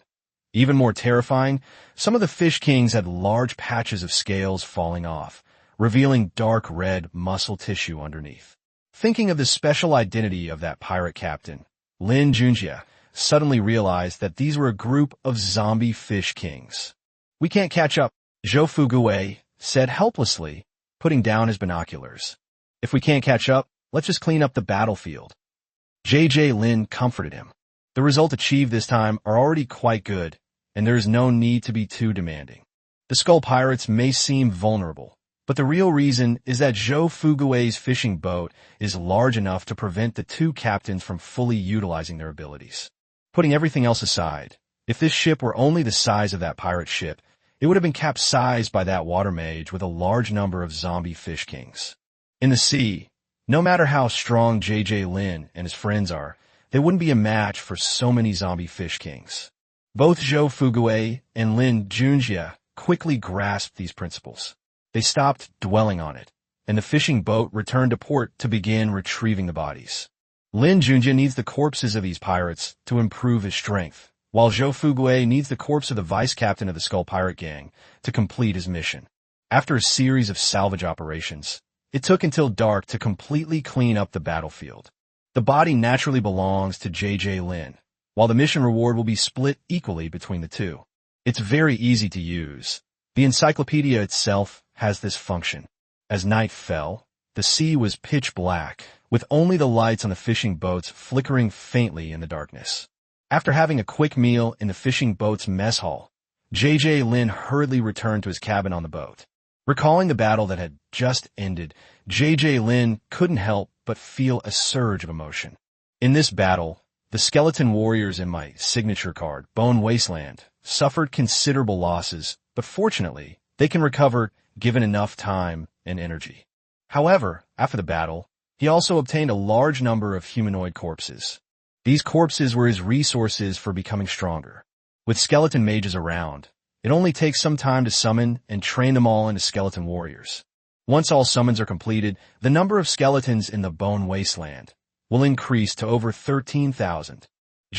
Even more terrifying, some of the fish kings had large patches of scales falling off, revealing dark red muscle tissue underneath. Thinking of the special identity of that pirate captain, Lin Junjie suddenly realized that these were a group of zombie fish kings. "We can't catch up," Zhou Fugui said helplessly, putting down his binoculars. "If we can't catch up, let's just clean up the battlefield." J.J. Lin comforted him. The result achieved this time are already quite good, and there is no need to be too demanding. The Skull Pirates may seem vulnerable, but the real reason is that Zhou Fugui's fishing boat is large enough to prevent the two captains from fully utilizing their abilities. Putting everything else aside, if this ship were only the size of that pirate ship, it would have been capsized by that water mage with a large number of zombie fish kings. In the sea, no matter how strong J.J. Lin and his friends are, they wouldn't be a match for so many zombie fish kings. Both Zhou Fugui and Lin Junjie quickly grasped these principles. They stopped dwelling on it, and the fishing boat returned to port to begin retrieving the bodies. Lin Junjie needs the corpses of these pirates to improve his strength, while Zhou Fugui needs the corpse of the vice captain of the Skull Pirate Gang to complete his mission. After a series of salvage operations, it took until dark to completely clean up the battlefield. The body naturally belongs to J.J. Lin, while the mission reward will be split equally between the two. It's very easy to use. The encyclopedia itself has this function. As night fell, the sea was pitch black, with only the lights on the fishing boats flickering faintly in the darkness. After having a quick meal in the fishing boat's mess hall, Lin hurriedly returned to his cabin on the boat. Recalling the battle that had just ended, Lin couldn't help but feel a surge of emotion. In this battle, the skeleton warriors in my signature card, Bone Wasteland, suffered considerable losses, but fortunately, they can recover given enough time and energy. However, after the battle, he also obtained a large number of humanoid corpses. These corpses were his resources for becoming stronger. With skeleton mages around, it only takes some time to summon and train them all into skeleton warriors. Once all summons are completed, the number of skeletons in the Bone Wasteland will increase to over 13,000.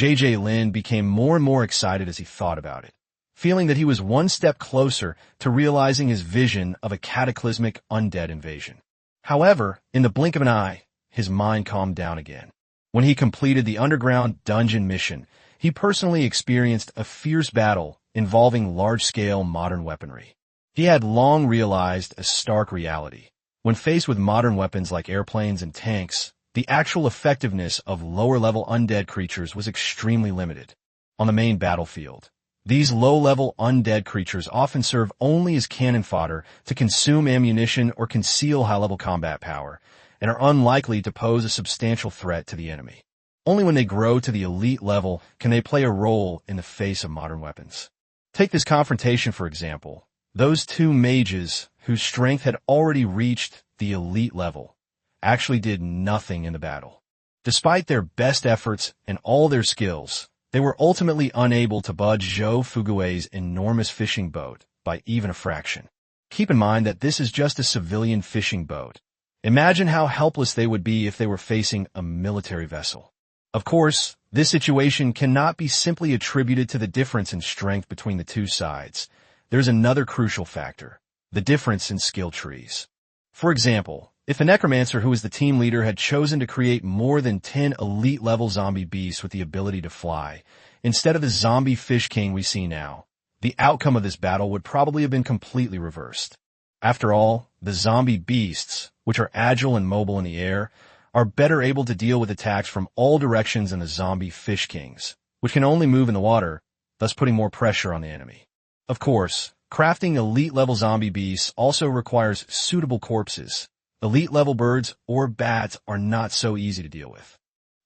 Lin became more and more excited as he thought about it, feeling that he was one step closer to realizing his vision of a cataclysmic undead invasion. However, in the blink of an eye, his mind calmed down again. When he completed the underground dungeon mission, he personally experienced a fierce battle involving large-scale modern weaponry. He had long realized a stark reality. When faced with modern weapons like airplanes and tanks, the actual effectiveness of lower-level undead creatures was extremely limited. On the main battlefield, these low-level undead creatures often serve only as cannon fodder to consume ammunition or conceal high-level combat power, and are unlikely to pose a substantial threat to the enemy. Only when they grow to the elite level can they play a role in the face of modern weapons. Take this confrontation, for example. Those two mages, whose strength had already reached the elite level, actually did nothing in the battle. Despite their best efforts and all their skills, they were ultimately unable to budge Zhou Fugui's enormous fishing boat by even a fraction. Keep in mind that this is just a civilian fishing boat. Imagine how helpless they would be if they were facing a military vessel. Of course, this situation cannot be simply attributed to the difference in strength between the two sides. There's another crucial factor: the difference in skill trees. For example, if a necromancer who is the team leader had chosen to create more than 10 elite-level zombie beasts with the ability to fly, instead of the zombie fish king we see now, the outcome of this battle would probably have been completely reversed. After all, the zombie beasts, which are agile and mobile in the air, are better able to deal with attacks from all directions than the zombie fish kings, which can only move in the water, thus putting more pressure on the enemy. Of course, crafting elite-level zombie beasts also requires suitable corpses. Elite-level birds or bats are not so easy to deal with.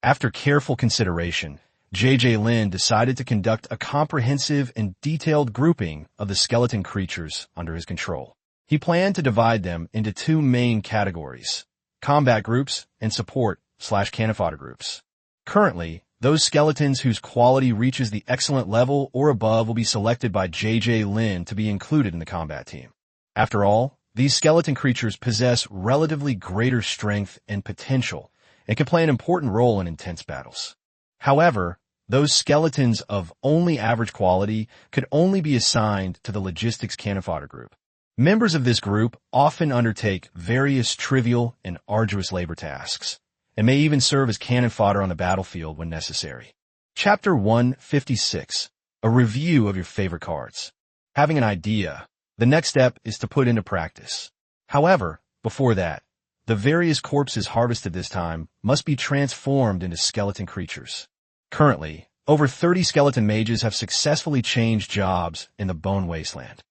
After careful consideration, Lin decided to conduct a comprehensive and detailed grouping of the skeleton creatures under his control. He planned to divide them into two main categories: combat groups and support/cannon fodder groups. Currently, those skeletons whose quality reaches the excellent level or above will be selected by Lin to be included in the combat team. After all, these skeleton creatures possess relatively greater strength and potential and can play an important role in intense battles. However, those skeletons of only average quality could only be assigned to the logistics cannon fodder group. Members of this group often undertake various trivial and arduous labor tasks, and may even serve as cannon fodder on the battlefield when necessary. Chapter 156. A review of your favorite cards. Having an idea, the next step is to put into practice. However, before that, the various corpses harvested this time must be transformed into skeleton creatures. Currently, over 30 skeleton mages have successfully changed jobs in the Bone Wasteland.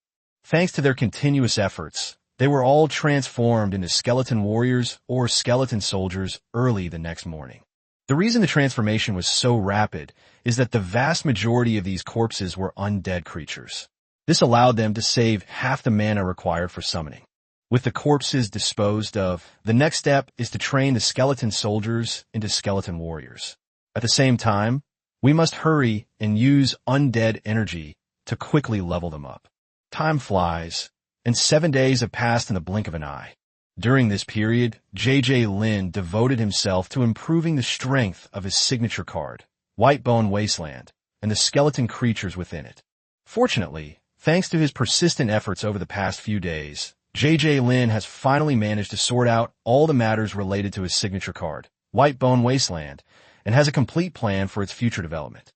Thanks to their continuous efforts, they were all transformed into skeleton warriors or skeleton soldiers early the next morning. The reason the transformation was so rapid is that the vast majority of these corpses were undead creatures. This allowed them to save half the mana required for summoning. With the corpses disposed of, the next step is to train the skeleton soldiers into skeleton warriors. At the same time, we must hurry and use undead energy to quickly level them up. Time flies, and 7 days have passed in the blink of an eye. During this period, Lin devoted himself to improving the strength of his signature card, White Bone Wasteland, and the skeleton creatures within it. Fortunately, thanks to his persistent efforts over the past few days, Lin has finally managed to sort out all the matters related to his signature card, White Bone Wasteland, and has a complete plan for its future development.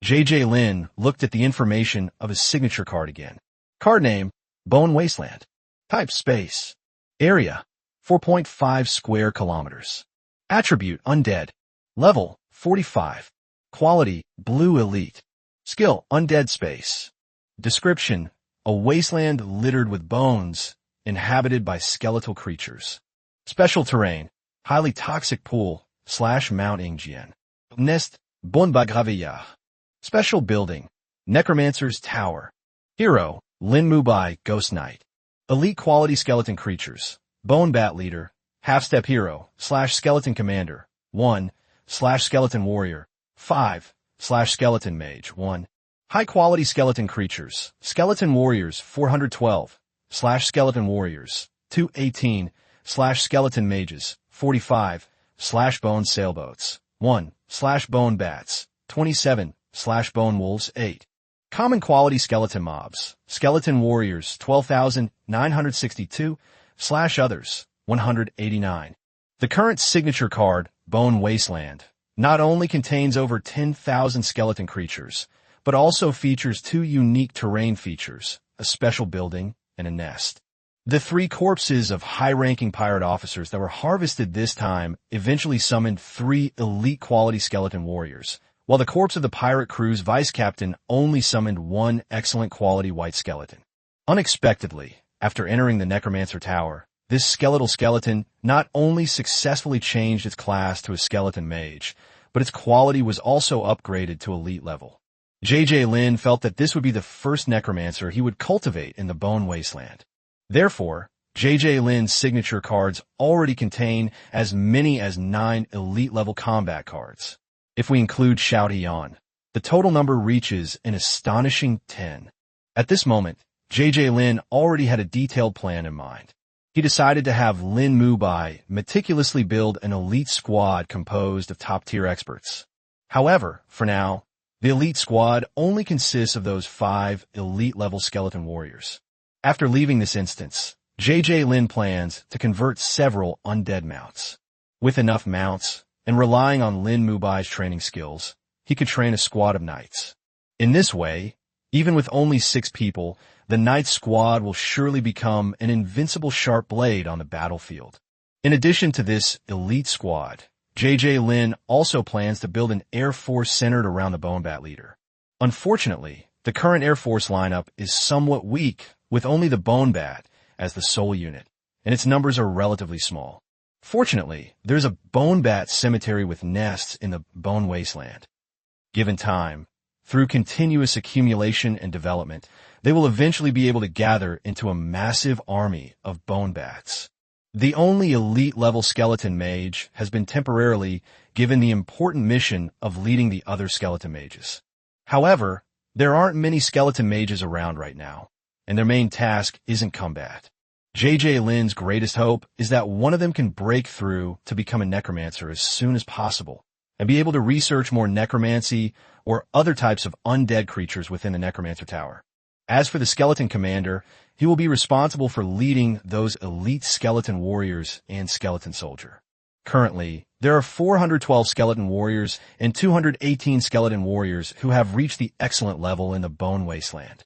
Lin looked at the information of his signature card again. Card name, Bone Wasteland. Type space. Area, 4.5 square kilometers. Attribute, Undead. Level, 45. Quality, Blue Elite. Skill, Undead Space. Description, a wasteland littered with bones, inhabited by skeletal creatures. Special terrain, highly toxic pool, / Mount Ingjian. Nest, Bonba Gravilla. Special building, Necromancer's Tower. Hero, Lin Junjie, Ghost Knight. Elite quality skeleton creatures. Bone Bat Leader, Half-Step Hero, / Skeleton Commander, 1, / Skeleton Warrior, 5, / Skeleton Mage, 1. High quality skeleton creatures. Skeleton Warriors, 412, / Skeleton Warriors, 218, / Skeleton Mages, 45, / Bone Sailboats, 1, / Bone Bats, 27, / Bone Wolves, 8. Common quality skeleton mobs. Skeleton Warriors, 12,962, / Others, 189. The current signature card, Bone Wasteland, not only contains over 10,000 skeleton creatures, but also features 2 unique terrain features, a special building and a nest. The 3 corpses of high-ranking pirate officers that were harvested this time eventually summoned 3 elite quality skeleton warriors, while the corpse of the pirate crew's vice captain only summoned 1 excellent quality white skeleton. Unexpectedly, after entering the Necromancer Tower, this skeletal skeleton not only successfully changed its class to a skeleton mage, but its quality was also upgraded to elite level. JJ Lin felt that this would be the first necromancer he would cultivate in the Bone Wasteland. Therefore, JJ Lin's signature cards already contain as many as 9 elite-level combat cards. If we include Shout Eon, the total number reaches an astonishing 10. At this moment, JJ Lin already had a detailed plan in mind. He decided to have Lin Junjie meticulously build an elite squad composed of top-tier experts. However, for now, the elite squad only consists of those 5 elite-level skeleton warriors. After leaving this instance, JJ Lin plans to convert several undead mounts. With enough mounts, and relying on Lin Junjie's training skills, he could train a squad of knights. In this way, even with only 6 people, the knight squad will surely become an invincible sharp blade on the battlefield. In addition to this elite squad, JJ Lin also plans to build an air force centered around the Bone Bat Leader. Unfortunately, the current air force lineup is somewhat weak, with only the Bone Bat as the sole unit, and its numbers are relatively small. Fortunately, there's a Bone Bat cemetery with nests in the Bone Wasteland. Given time, through continuous accumulation and development, they will eventually be able to gather into a massive army of bone bats. The only elite-level skeleton mage has been temporarily given the important mission of leading the other skeleton mages. However, there aren't many skeleton mages around right now, and their main task isn't combat. JJ Lin's greatest hope is that one of them can break through to become a necromancer as soon as possible, and be able to research more necromancy or other types of undead creatures within the Necromancer Tower. As for the skeleton commander, he will be responsible for leading those elite skeleton warriors and skeleton soldier. Currently, there are 412 skeleton warriors and 218 skeleton warriors who have reached the excellent level in the Bone Wasteland.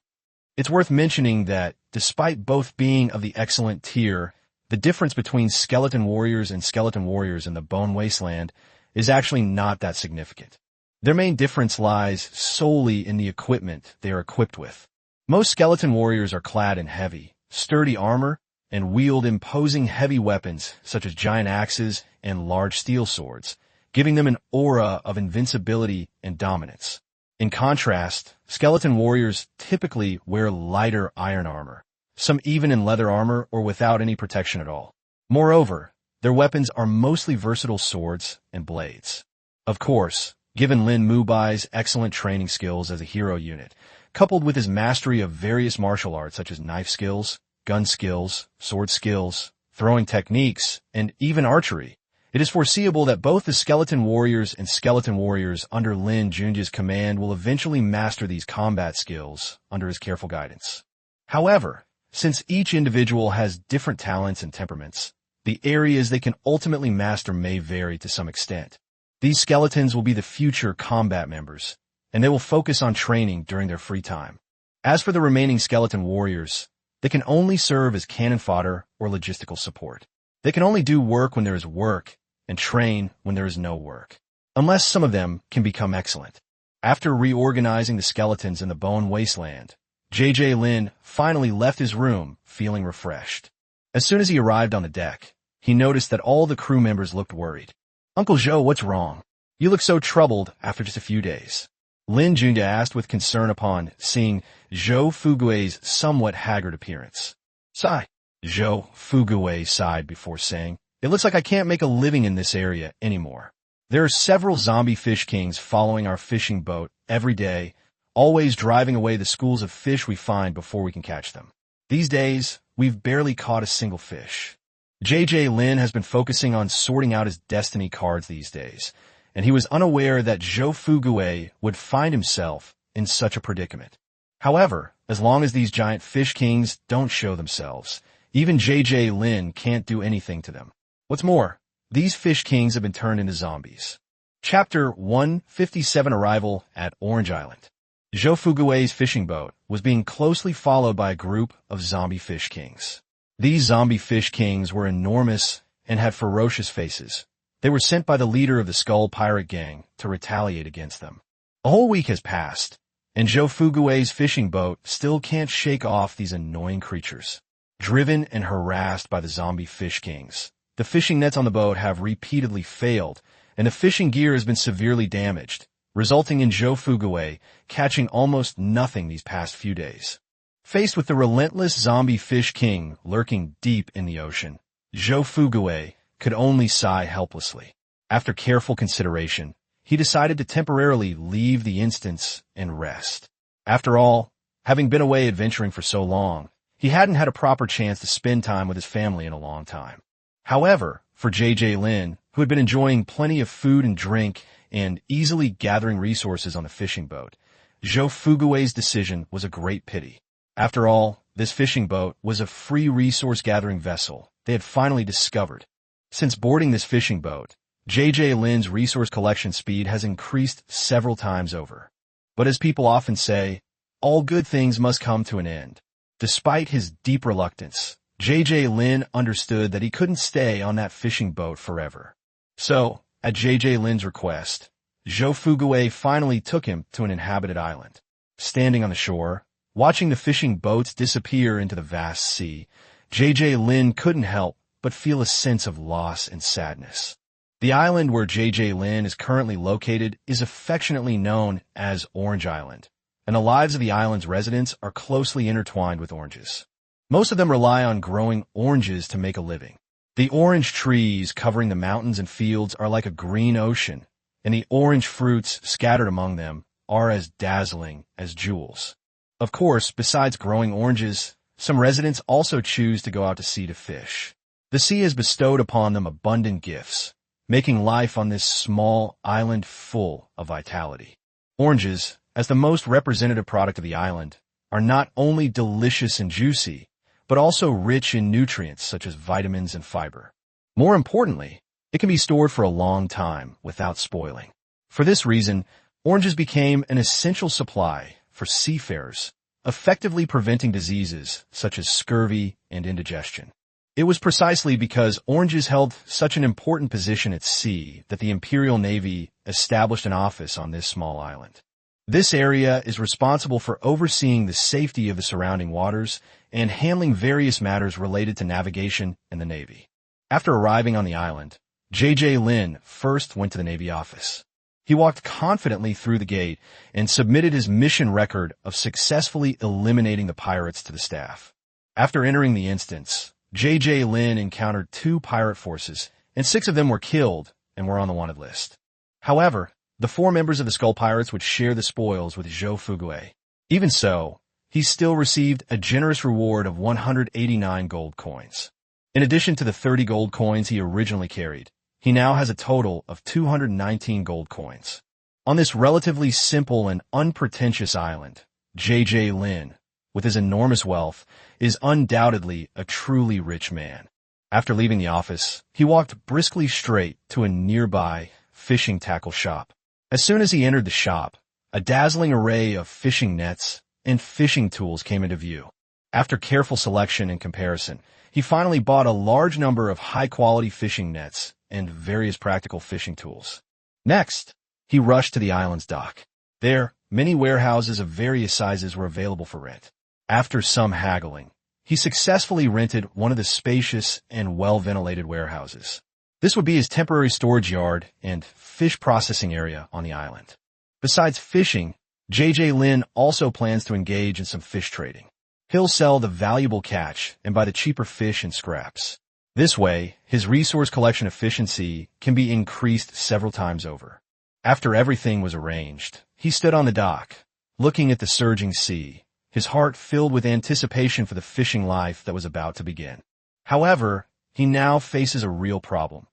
It's worth mentioning that, despite both being of the excellent tier, the difference between skeleton warriors and skeleton warriors in the Bone Wasteland is actually not that significant. Their main difference lies solely in the equipment they are equipped with. Most skeleton warriors are clad in heavy, sturdy armor and wield imposing heavy weapons such as giant axes and large steel swords, giving them an aura of invincibility and dominance. In contrast, skeleton warriors typically wear lighter iron armor, some even in leather armor or without any protection at all. Moreover, their weapons are mostly versatile swords and blades. Of course, given Lin Junjie's excellent training skills as a hero unit, coupled with his mastery of various martial arts such as knife skills, gun skills, sword skills, throwing techniques, and even archery, it is foreseeable that both the skeleton warriors and skeleton warriors under Lin Junjie's command will eventually master these combat skills under his careful guidance. However, since each individual has different talents and temperaments, the areas they can ultimately master may vary to some extent. These skeletons will be the future combat members, and they will focus on training during their free time. As for the remaining skeleton warriors, They can only serve as cannon fodder or logistical support. They can only do work when there is work and train when there is no work, unless some of them can become excellent. After reorganizing the skeletons in the bone wasteland, J.J. Lin finally left his room feeling refreshed. As soon as he arrived on the deck, he noticed that all the crew members looked worried. "Uncle Joe, what's wrong? You look so troubled after just a few days." Lin Junjie asked with concern upon seeing Zhou Fugui's somewhat haggard appearance. "Sigh." Zhou Fugui sighed before saying, "It looks like I can't make a living in this area anymore. There are several zombie fish kings following our fishing boat every day, always driving away the schools of fish we find before we can catch them. These days, we've barely caught a single fish." J.J. Lin has been focusing on sorting out his destiny cards these days, and he was unaware that Zhou Fugui would find himself in such a predicament. However, as long as these giant fish kings don't show themselves, even J.J. Lin can't do anything to them. What's more, these fish kings have been turned into zombies. Chapter 157: Arrival at Orange Island. Zhou Fugui's fishing boat was being closely followed by a group of zombie fish kings. These zombie fish kings were enormous and had ferocious faces. They were sent by the leader of the Skull Pirate Gang to retaliate against them. A whole week has passed, and Zhou Fugui's fishing boat still can't shake off these annoying creatures. Driven and harassed by the zombie fish kings, the fishing nets on the boat have repeatedly failed, and the fishing gear has been severely damaged, resulting in Zhou Fugui catching almost nothing these past few days. Faced with the relentless zombie fish king lurking deep in the ocean, Zhou Fugui could only sigh helplessly. After careful consideration, he decided to temporarily leave the instance and rest. After all, having been away adventuring for so long, he hadn't had a proper chance to spend time with his family in a long time. However, for J.J. Lin, who had been enjoying plenty of food and drink and easily gathering resources on the fishing boat, Zhou Fugui's decision was a great pity. After all, this fishing boat was a free resource-gathering vessel they had finally discovered. Since boarding this fishing boat, J.J. Lin's resource collection speed has increased several times over. But as people often say, all good things must come to an end. Despite his deep reluctance, J.J. Lin understood that he couldn't stay on that fishing boat forever. So, at J.J. Lin's request, Zhou Fugui finally took him to an inhabited island. Standing on the shore, watching the fishing boats disappear into the vast sea, J.J. Lin couldn't help but feel a sense of loss and sadness. The island where J.J. Lin is currently located is affectionately known as Orange Island, and the lives of the island's residents are closely intertwined with oranges. Most of them rely on growing oranges to make a living. The orange trees covering the mountains and fields are like a green ocean, and the orange fruits scattered among them are as dazzling as jewels. Of course, besides growing oranges, some residents also choose to go out to sea to fish. The sea has bestowed upon them abundant gifts, making life on this small island full of vitality. Oranges, as the most representative product of the island, are not only delicious and juicy, but also rich in nutrients such as vitamins and fiber. More importantly, it can be stored for a long time without spoiling. For this reason, oranges became an essential supply for seafarers, effectively preventing diseases such as scurvy and indigestion. It was precisely because oranges held such an important position at sea that the Imperial Navy established an office on this small island. This area is responsible for overseeing the safety of the surrounding waters and handling various matters related to navigation and the Navy. After arriving on the island, J.J. Lin first went to the Navy office. He walked confidently through the gate and submitted his mission record of successfully eliminating the pirates to the staff. After entering the instance, J.J. Lin encountered 2 pirate forces, and 6 of them were killed and were on the wanted list. However, the 4 members of the Skull Pirates would share the spoils with Zhou Fugui. Even so, he still received a generous reward of 189 gold coins. In addition to the 30 gold coins he originally carried, he now has a total of 219 gold coins. On this relatively simple and unpretentious island, J.J. Lin, with his enormous wealth, is undoubtedly a truly rich man. After leaving the office, he walked briskly straight to a nearby fishing tackle shop. As soon as he entered the shop, a dazzling array of fishing nets and fishing tools came into view. After careful selection and comparison, he finally bought a large number of high-quality fishing nets and various practical fishing tools. Next, he rushed to the island's dock. There, many warehouses of various sizes were available for rent. After some haggling, he successfully rented one of the spacious and well-ventilated warehouses. This would be his temporary storage yard and fish processing area on the island. Besides fishing, J.J. Lin also plans to engage in some fish trading. He'll sell the valuable catch and buy the cheaper fish and scraps. This way, his resource collection efficiency can be increased several times over. After everything was arranged, he stood on the dock, looking at the surging sea, his heart filled with anticipation for the fishing life that was about to begin. However, he now faces a real problem.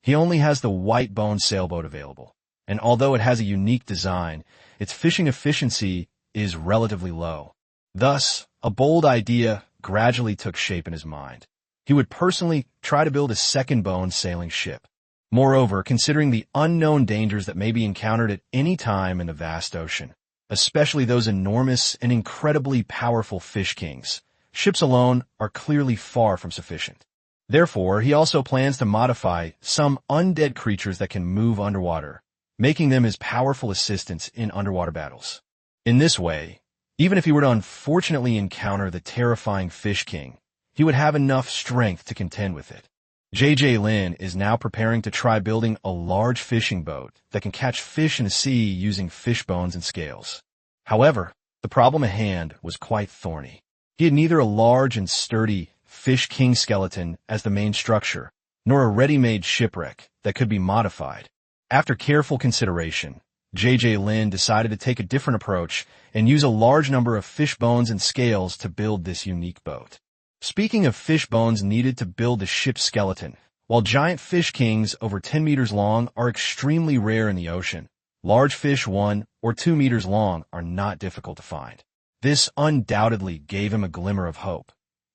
He only has the white bone sailboat available, and although it has a unique design, its fishing efficiency is relatively low. Thus, a bold idea gradually took shape in his mind. He would personally try to build a second bone sailing ship. Moreover, considering the unknown dangers that may be encountered at any time in the vast ocean, especially those enormous and incredibly powerful fish kings, ships alone are clearly far from sufficient. Therefore, he also plans to modify some undead creatures that can move underwater, making them his powerful assistants in underwater battles. In this way, even if he were to unfortunately encounter the terrifying Fish King, he would have enough strength to contend with it. J.J. Lin is now preparing to try building a large fishing boat that can catch fish in the sea using fish bones and scales. However, the problem at hand was quite thorny. He had neither a large and sturdy Fish King skeleton as the main structure, nor a ready-made shipwreck that could be modified. After careful consideration, J.J. Lin decided to take a different approach and use a large number of fish bones and scales to build this unique boat. Speaking of fish bones needed to build the ship's skeleton, while giant fish kings over 10 meters long are extremely rare in the ocean, large fish 1 or 2 meters long are not difficult to find. This undoubtedly gave him a glimmer of hope.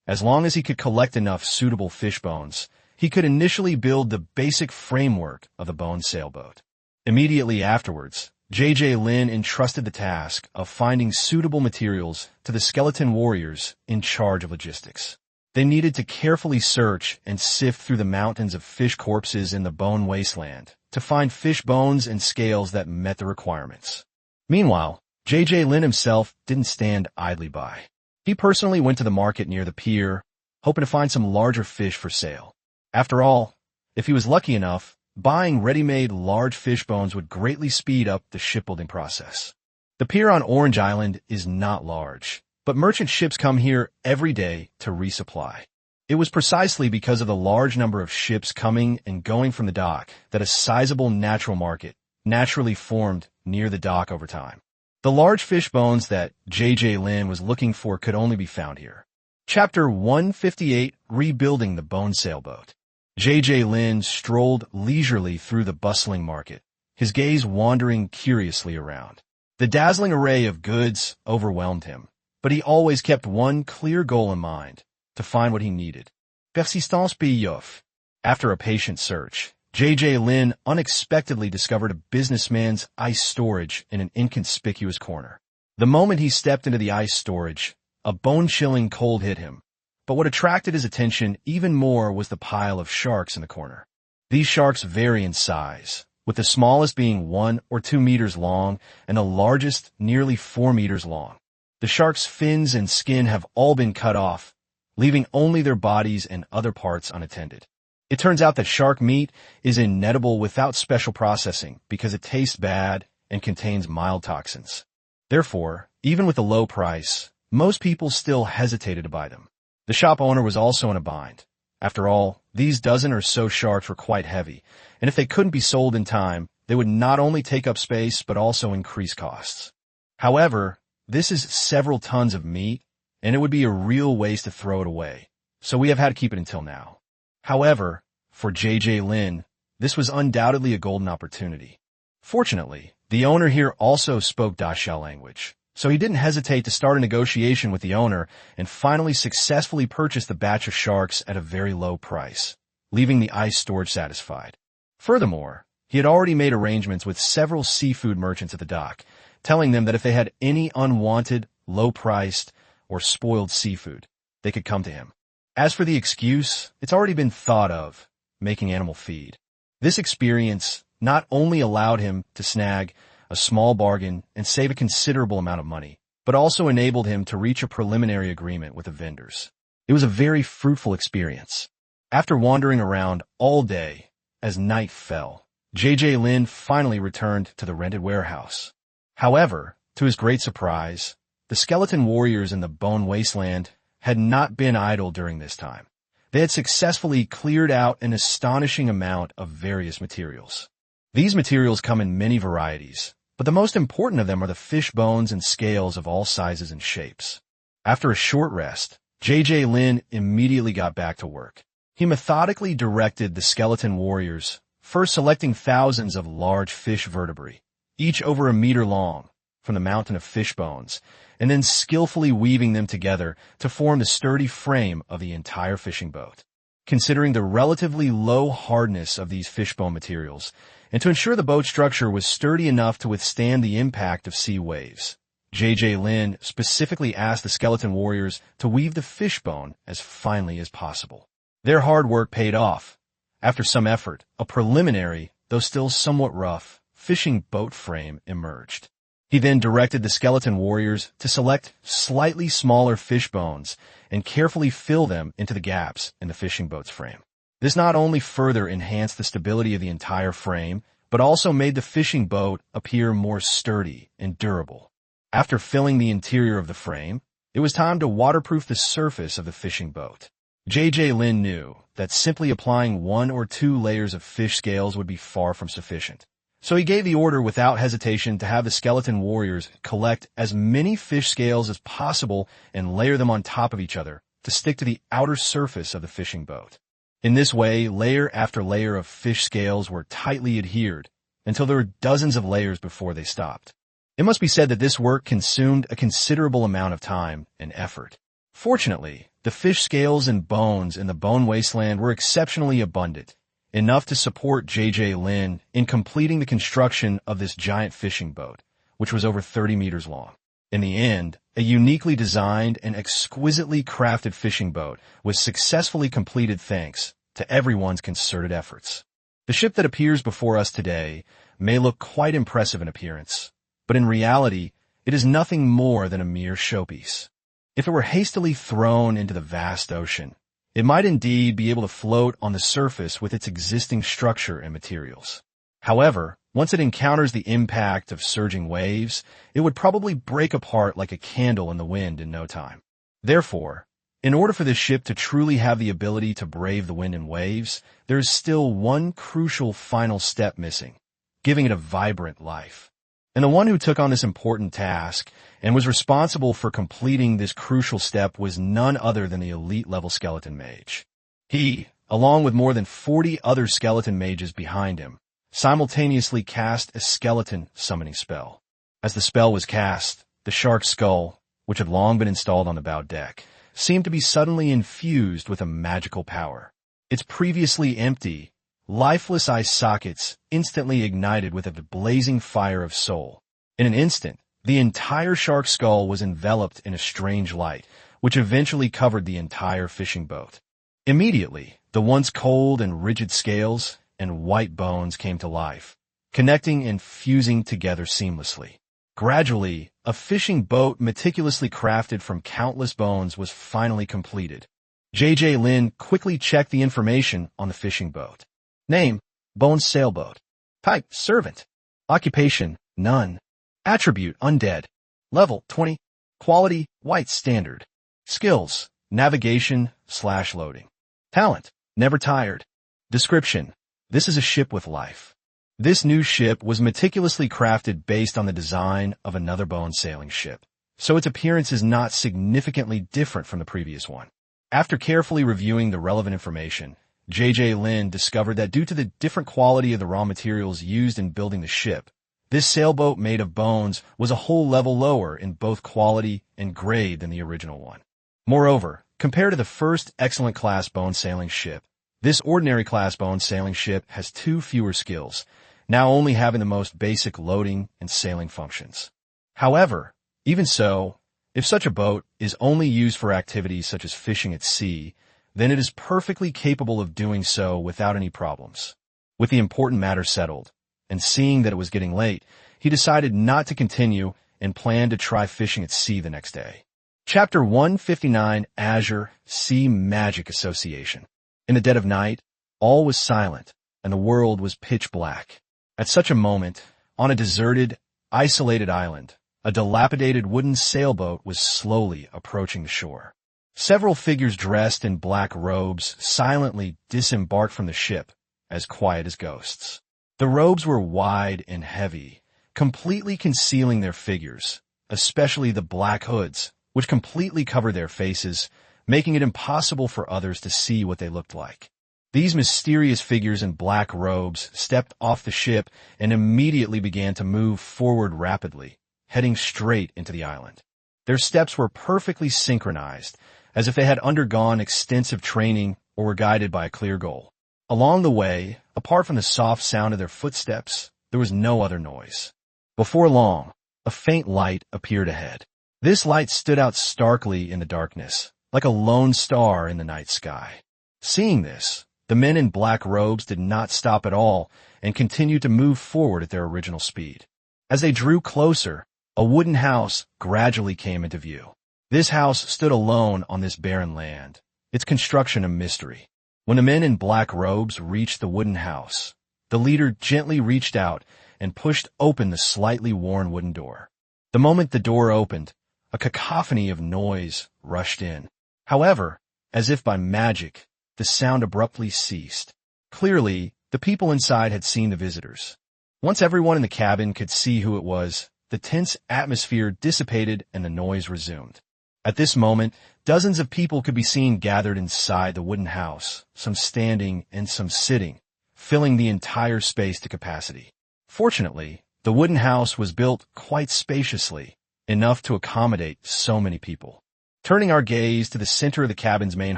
As long as he could collect enough suitable fish bones, he could initially build the basic framework of the bone sailboat. Immediately afterwards, J.J. Lin entrusted the task of finding suitable materials to the skeleton warriors in charge of logistics. They needed to carefully search and sift through the mountains of fish corpses in the bone wasteland to find fish bones and scales that met the requirements. Meanwhile, J.J. Lin himself didn't stand idly by. He personally went to the market near the pier, hoping to find some larger fish for sale. After all, if he was lucky enough, buying ready-made large fish bones would greatly speed up the shipbuilding process. The pier on Orange Island is not large, but merchant ships come here every day to resupply. It was precisely because of the large number of ships coming and going from the dock that a sizable natural market naturally formed near the dock over time. The large fish bones that J.J. Lin was looking for could only be found here. Chapter 158, Rebuilding the Bone Sailboat. J.J. Lin strolled leisurely through the bustling market, his gaze wandering curiously around. The dazzling array of goods overwhelmed him, but he always kept one clear goal in mind, to find what he needed. Persistance payoff. After a patient search, J.J. Lin unexpectedly discovered a businessman's ice storage in an inconspicuous corner. The moment he stepped into the ice storage, a bone-chilling cold hit him. But what attracted his attention even more was the pile of sharks in the corner. These sharks vary in size, with the smallest being 1 or 2 meters long and the largest nearly 4 meters long. The sharks' fins and skin have all been cut off, leaving only their bodies and other parts unattended. It turns out that shark meat is inedible without special processing because it tastes bad and contains mild toxins. Therefore, even with a low price, most people still hesitated to buy them. The shop owner was also in a bind. After all, these dozen or so sharks were quite heavy, and if they couldn't be sold in time, they would not only take up space but also increase costs. However, this is several tons of meat, and it would be a real waste to throw it away, so we have had to keep it until now. However, for J.J. Lin, this was undoubtedly a golden opportunity. Fortunately, the owner here also spoke Dachau language, so he didn't hesitate to start a negotiation with the owner and finally successfully purchased the batch of sharks at a very low price, leaving the ice storage satisfied. Furthermore, he had already made arrangements with several seafood merchants at the dock, telling them that if they had any unwanted, low-priced, or spoiled seafood, they could come to him. As for the excuse, it's already been thought of, making animal feed. This experience not only allowed him to snag a small bargain and save a considerable amount of money, but also enabled him to reach a preliminary agreement with the vendors. It was a very fruitful experience. After wandering around all day, as night fell, J.J. Lin finally returned to the rented warehouse. However, to his great surprise, the skeleton warriors in the Bone Wasteland had not been idle during this time. They had successfully cleared out an astonishing amount of various materials. These materials come in many varieties, but the most important of them are the fish bones and scales of all sizes and shapes. After a short rest, J.J. Lin immediately got back to work. He methodically directed the skeleton warriors, first selecting thousands of large fish vertebrae, each over a meter long, from the mountain of fish bones, and then skillfully weaving them together to form the sturdy frame of the entire fishing boat. Considering the relatively low hardness of these fishbone materials, and to ensure the boat structure was sturdy enough to withstand the impact of sea waves, J.J. Lin specifically asked the skeleton warriors to weave the fishbone as finely as possible. Their hard work paid off. After some effort, a preliminary, though still somewhat rough, fishing boat frame emerged. He then directed the skeleton warriors to select slightly smaller fish bones and carefully fill them into the gaps in the fishing boat's frame. This not only further enhanced the stability of the entire frame, but also made the fishing boat appear more sturdy and durable. After filling the interior of the frame, it was time to waterproof the surface of the fishing boat. J.J. Lin knew that simply applying 1 or 2 layers of fish scales would be far from sufficient. So he gave the order without hesitation to have the skeleton warriors collect as many fish scales as possible and layer them on top of each other to stick to the outer surface of the fishing boat. In this way, layer after layer of fish scales were tightly adhered until there were dozens of layers before they stopped. It must be said that this work consumed a considerable amount of time and effort. Fortunately, the fish scales and bones in the Bone Wasteland were exceptionally abundant, enough to support J.J. Lin in completing the construction of this giant fishing boat, which was over 30 meters long. In the end, a uniquely designed and exquisitely crafted fishing boat was successfully completed thanks to everyone's concerted efforts. The ship that appears before us today may look quite impressive in appearance, but in reality, it is nothing more than a mere showpiece. If it were hastily thrown into the vast ocean, it might indeed be able to float on the surface with its existing structure and materials. However, once it encounters the impact of surging waves, it would probably break apart like a candle in the wind in no time. Therefore, in order for this ship to truly have the ability to brave the wind and waves, there is still one crucial final step missing, giving it a vibrant life. And the one who took on this important task and was responsible for completing this crucial step was none other than the elite-level skeleton mage. He, along with more than 40 other skeleton mages behind him, simultaneously cast a skeleton summoning spell. As the spell was cast, the shark's skull, which had long been installed on the bow deck, seemed to be suddenly infused with a magical power. Its previously empty, lifeless eye sockets instantly ignited with a blazing fire of soul. In an instant, the entire shark skull was enveloped in a strange light, which eventually covered the entire fishing boat. Immediately, the once cold and rigid scales and white bones came to life, connecting and fusing together seamlessly. Gradually, a fishing boat meticulously crafted from countless bones was finally completed. J.J. Lin quickly checked the information on the fishing boat. Name, Bone Sailboat. Type, Servant. Occupation, None. Attribute, Undead. Level, 20. Quality, White Standard. Skills, Navigation/loading. Talent, Never Tired. Description, this is a ship with life. This new ship was meticulously crafted based on the design of another bone sailing ship, so its appearance is not significantly different from the previous one. After carefully reviewing the relevant information, J.J. Lin discovered that due to the different quality of the raw materials used in building the ship, this sailboat made of bones was a whole level lower in both quality and grade than the original one. Moreover, compared to the first excellent class bone sailing ship, this ordinary class bone sailing ship has 2 fewer skills, now only having the most basic loading and sailing functions. However, even so, If such a boat is only used for activities such as fishing at sea, then it is perfectly capable of doing so without any problems. With the important matter settled, and seeing that it was getting late, he decided not to continue and planned to try fishing at sea the next day. Chapter 159, Azure Sea Magic Association. In the dead of night, all was silent, and the world was pitch black. At such a moment, on a deserted, isolated island, a dilapidated wooden sailboat was slowly approaching the shore. Several figures dressed in black robes silently disembarked from the ship, as quiet as ghosts. The robes were wide and heavy, completely concealing their figures, especially the black hoods, which completely covered their faces, making it impossible for others to see what they looked like. These mysterious figures in black robes stepped off the ship and immediately began to move forward rapidly, heading straight into the island. Their steps were perfectly synchronized, as if they had undergone extensive training or were guided by a clear goal. Along the way, apart from the soft sound of their footsteps, there was no other noise. Before long, a faint light appeared ahead. This light stood out starkly in the darkness, like a lone star in the night sky. Seeing this, the men in black robes did not stop at all and continued to move forward at their original speed. As they drew closer, a wooden house gradually came into view. This house stood alone on this barren land, its construction a mystery. When the men in black robes reached the wooden house, the leader gently reached out and pushed open the slightly worn wooden door. The moment the door opened, a cacophony of noise rushed in. However, as if by magic, the sound abruptly ceased. Clearly, the people inside had seen the visitors. Once everyone in the cabin could see who it was, the tense atmosphere dissipated and the noise resumed. At this moment, dozens of people could be seen gathered inside the wooden house, some standing and some sitting, filling the entire space to capacity. Fortunately, the wooden house was built quite spaciously, enough to accommodate so many people. Turning our gaze to the center of the cabin's main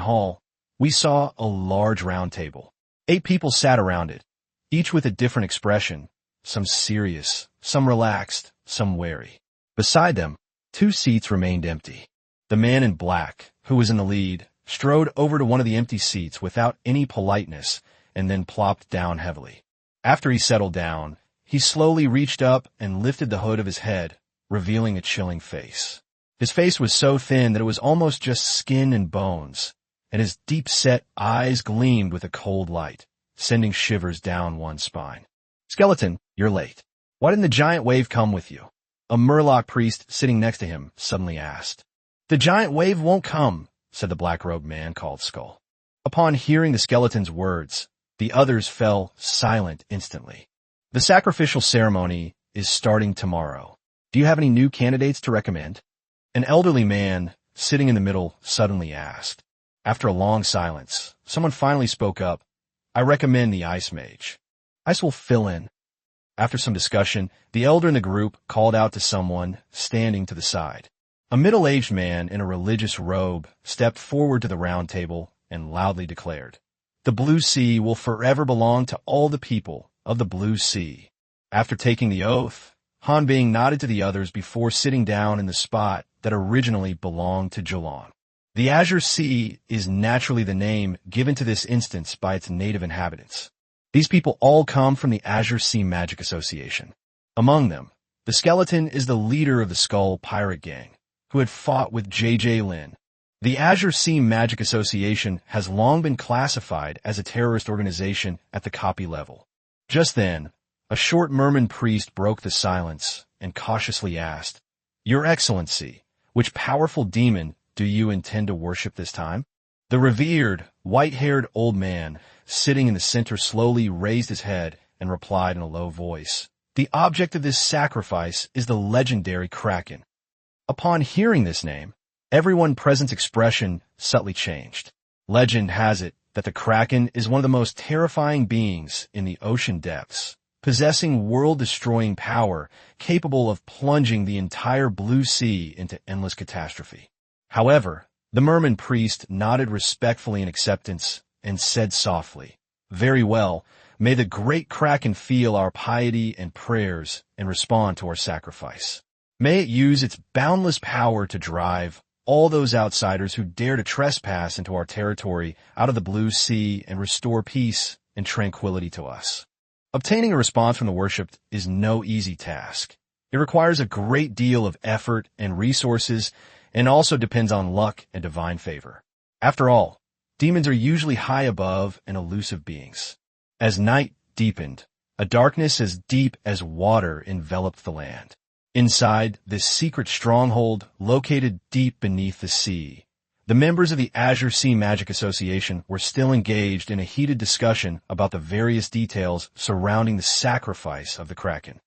hall, we saw a large round table. 8 people sat around it, each with a different expression, some serious, some relaxed, some wary. Beside them, 2 seats remained empty. The man in black, who was in the lead, strode over to one of the empty seats without any politeness and then plopped down heavily. After he settled down, he slowly reached up and lifted the hood of his head, revealing a chilling face. His face was so thin that it was almost just skin and bones, and his deep-set eyes gleamed with a cold light, sending shivers down one's spine. "Skeleton, you're late. Why didn't the giant wave come with you?" A Murloc priest sitting next to him suddenly asked. "The giant wave won't come," said the black-robed man called Skull. Upon hearing the skeleton's words, the others fell silent instantly. "The sacrificial ceremony is starting tomorrow. Do you have any new candidates to recommend?" An elderly man, sitting in the middle, suddenly asked. After a long silence, someone finally spoke up. "I recommend the Ice Mage. Ice will fill in." After some discussion, the elder in the group called out to someone standing to the side. A middle-aged man in a religious robe stepped forward to the round table and loudly declared, "The Blue Sea will forever belong to all the people of the Blue Sea." After taking the oath, Han Bing nodded to the others before sitting down in the spot that originally belonged to Zhelan. The Azure Sea is naturally the name given to this instance by its native inhabitants. These people all come from the Azure Sea Magic Association. Among them, the skeleton is the leader of the Skull pirate gang, who had fought with J.J. Lin. The Azure Sea Magic Association has long been classified as a terrorist organization at the copy level. Just then, a short merman priest broke the silence and cautiously asked, "Your Excellency, which powerful demon do you intend to worship this time?" The revered, white-haired old man sitting in the center slowly raised his head and replied in a low voice, "The object of this sacrifice is the legendary Kraken." Upon hearing this name, everyone present's expression subtly changed. Legend has it that the Kraken is one of the most terrifying beings in the ocean depths, possessing world-destroying power capable of plunging the entire Blue Sea into endless catastrophe. However, the merman priest nodded respectfully in acceptance and said softly, "Very well, may the great Kraken feel our piety and prayers and respond to our sacrifice." May it use its boundless power to drive all those outsiders who dare to trespass into our territory out of the blue sea and restore peace and tranquility to us. Obtaining a response from the worshipped is no easy task. It requires a great deal of effort and resources and also depends on luck and divine favor. After all, demons are usually high above and elusive beings. As night deepened, a darkness as deep as water enveloped the land. Inside this secret stronghold located deep beneath the sea, the members of the Azure Sea Magic Association were still engaged in a heated discussion about the various details surrounding the sacrifice of the Kraken.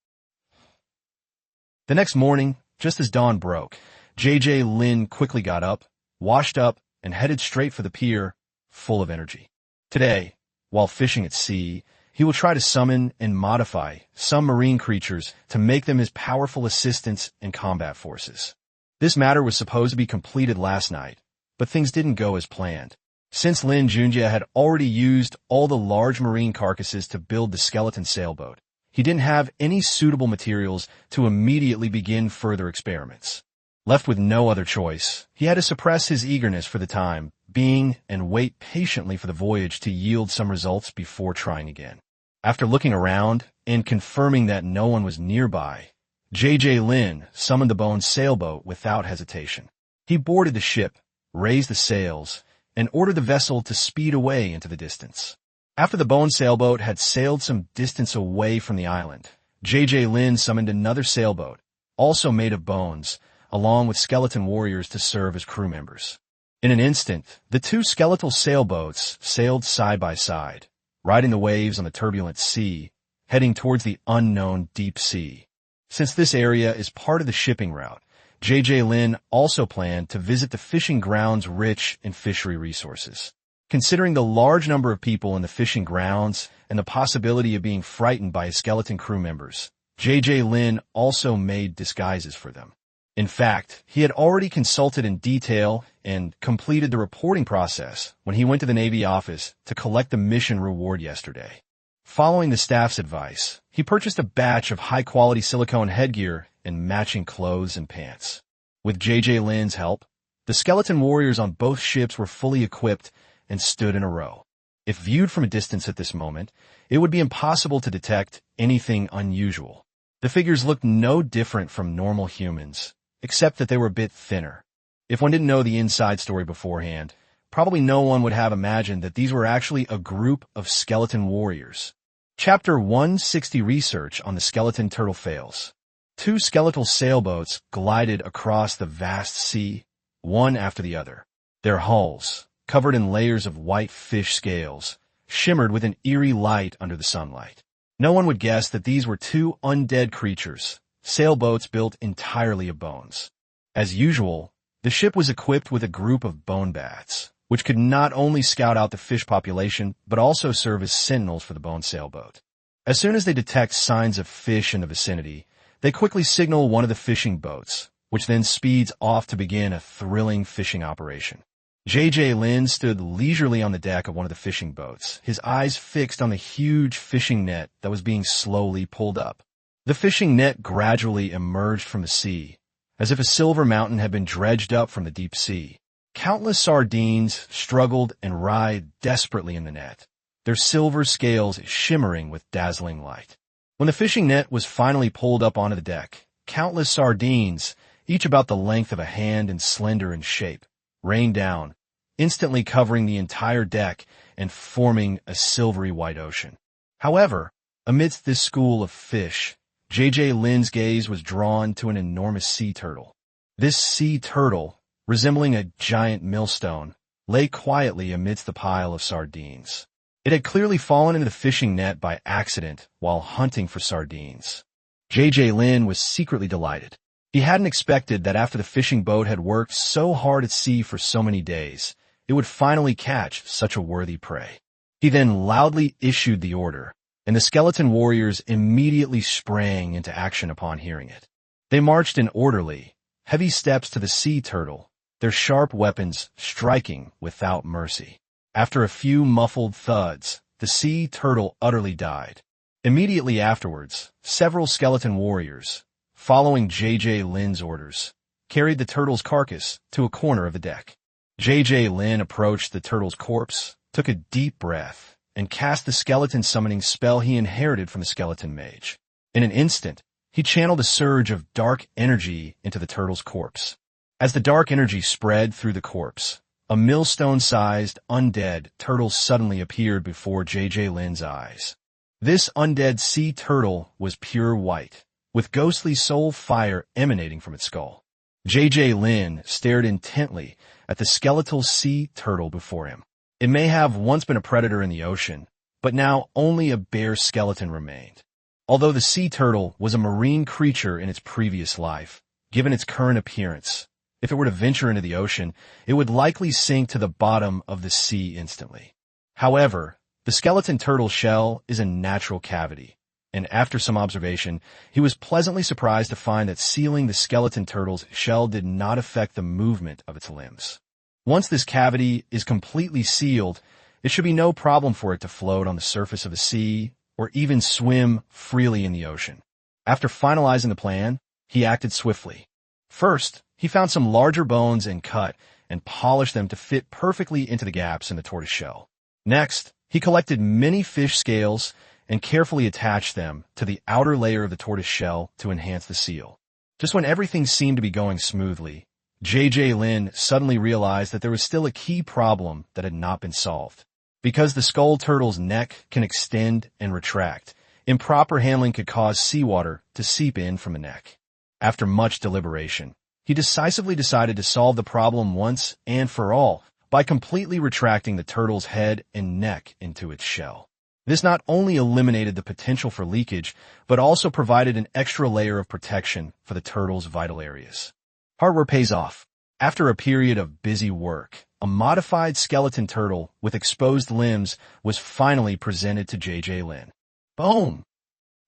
The next morning, just as dawn broke, J.J. Lin quickly got up, washed up, and headed straight for the pier, full of energy. Today, while fishing at sea, he will try to summon and modify some marine creatures to make them his powerful assistants in combat forces. This matter was supposed to be completed last night, but things didn't go as planned. Since Lin Junjie had already used all the large marine carcasses to build the skeleton sailboat, he didn't have any suitable materials to immediately begin further experiments. Left with no other choice, he had to suppress his eagerness for the time being and wait patiently for the voyage to yield some results before trying again. After looking around and confirming that no one was nearby, J.J. Lin summoned the bone sailboat without hesitation. He boarded the ship, raised the sails, and ordered the vessel to speed away into the distance. After the bone sailboat had sailed some distance away from the island, J.J. Lin summoned another sailboat, also made of bones, along with skeleton warriors to serve as crew members. In an instant, the two skeletal sailboats sailed side by side, riding the waves on the turbulent sea, heading towards the unknown deep sea. Since this area is part of the shipping route, J.J. Lin also planned to visit the fishing grounds rich in fishery resources. Considering the large number of people in the fishing grounds and the possibility of being frightened by his skeleton crew members, J.J. Lin also made disguises for them. In fact, he had already consulted in detail and completed the reporting process when he went to the Navy office to collect the mission reward yesterday. Following the staff's advice, he purchased a batch of high-quality silicone headgear and matching clothes and pants. With J.J. Lin's help, the skeleton warriors on both ships were fully equipped and stood in a row. If viewed from a distance at this moment, it would be impossible to detect anything unusual. The figures looked no different from normal humans, except that they were a bit thinner. If one didn't know the inside story beforehand, probably no one would have imagined that these were actually a group of skeleton warriors. Chapter 160 Research on the Skeleton Turtle Fails. Two skeletal sailboats glided across the vast sea, one after the other. Their hulls, covered in layers of white fish scales, shimmered with an eerie light under the sunlight. No one would guess that these were two undead creatures, sailboats built entirely of bones. As usual, the ship was equipped with a group of bone bats, which could not only scout out the fish population, but also serve as sentinels for the bone sailboat. As soon as they detect signs of fish in the vicinity, they quickly signal one of the fishing boats, which then speeds off to begin a thrilling fishing operation. J.J. Lin stood leisurely on the deck of one of the fishing boats, his eyes fixed on the huge fishing net that was being slowly pulled up. The fishing net gradually emerged from the sea, as if a silver mountain had been dredged up from the deep sea. Countless sardines struggled and writhed desperately in the net, their silver scales shimmering with dazzling light. When the fishing net was finally pulled up onto the deck, countless sardines, each about the length of a hand and slender in shape, rained down, instantly covering the entire deck and forming a silvery white ocean. However, amidst this school of fish, J.J. Lin's gaze was drawn to an enormous sea turtle. This sea turtle, resembling a giant millstone, lay quietly amidst the pile of sardines. It had clearly fallen into the fishing net by accident while hunting for sardines. J.J. Lin was secretly delighted. He hadn't expected that after the fishing boat had worked so hard at sea for so many days, it would finally catch such a worthy prey. He then loudly issued the order, and the skeleton warriors immediately sprang into action upon hearing it. They marched in orderly, heavy steps to the sea turtle, their sharp weapons striking without mercy. After a few muffled thuds, the sea turtle utterly died. Immediately afterwards, several skeleton warriors, following J.J. Lin's orders, carried the turtle's carcass to a corner of the deck. J.J. Lin approached the turtle's corpse, took a deep breath, and cast the skeleton summoning spell he inherited from the skeleton mage. In an instant, he channeled a surge of dark energy into the turtle's corpse. As the dark energy spread through the corpse, a millstone-sized undead turtle suddenly appeared before J.J. Lin's eyes. This undead sea turtle was pure white, with ghostly soul fire emanating from its skull. J.J. Lin stared intently at the skeletal sea turtle before him. It may have once been a predator in the ocean, but now only a bare skeleton remained. Although the sea turtle was a marine creature in its previous life, given its current appearance, if it were to venture into the ocean, it would likely sink to the bottom of the sea instantly. However, the skeleton turtle shell is a natural cavity, and after some observation, he was pleasantly surprised to find that sealing the skeleton turtle's shell did not affect the movement of its limbs. Once this cavity is completely sealed, it should be no problem for it to float on the surface of the sea or even swim freely in the ocean. After finalizing the plan, he acted swiftly. First, he found some larger bones and cut and polished them to fit perfectly into the gaps in the tortoise shell. Next, he collected many fish scales and carefully attached them to the outer layer of the tortoise shell to enhance the seal. Just when everything seemed to be going smoothly, J.J. Lin suddenly realized that there was still a key problem that had not been solved. Because the skull turtle's neck can extend and retract, improper handling could cause seawater to seep in from the neck. After much deliberation, he decisively decided to solve the problem once and for all by completely retracting the turtle's head and neck into its shell. This not only eliminated the potential for leakage, but also provided an extra layer of protection for the turtle's vital areas. Hard work pays off. After a period of busy work, a modified skeleton turtle with exposed limbs was finally presented to J.J. Lin. Boom!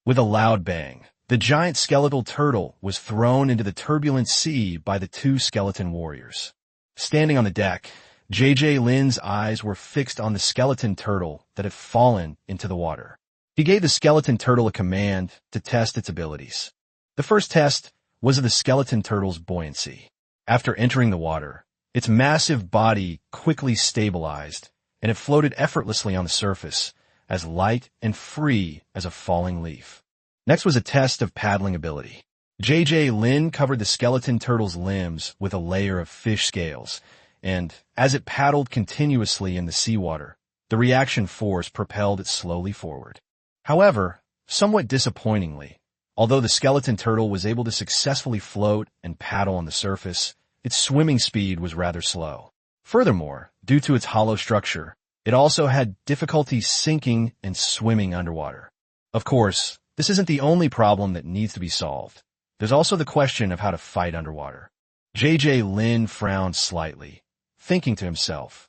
With a loud bang, the giant skeletal turtle was thrown into the turbulent sea by the two skeleton warriors. Standing on the deck, J.J. Lin's eyes were fixed on the skeleton turtle that had fallen into the water. He gave the skeleton turtle a command to test its abilities. The first test was of the skeleton turtle's buoyancy. After entering the water, its massive body quickly stabilized, and it floated effortlessly on the surface, as light and free as a falling leaf. Next was a test of paddling ability. J.J. Lin covered the skeleton turtle's limbs with a layer of fish scales, and as it paddled continuously in the seawater, the reaction force propelled it slowly forward. However, somewhat disappointingly, although the skeleton turtle was able to successfully float and paddle on the surface, its swimming speed was rather slow. Furthermore, due to its hollow structure, it also had difficulty sinking and swimming underwater. Of course, this isn't the only problem that needs to be solved. There's also the question of how to fight underwater. J.J. Lin frowned slightly, thinking to himself,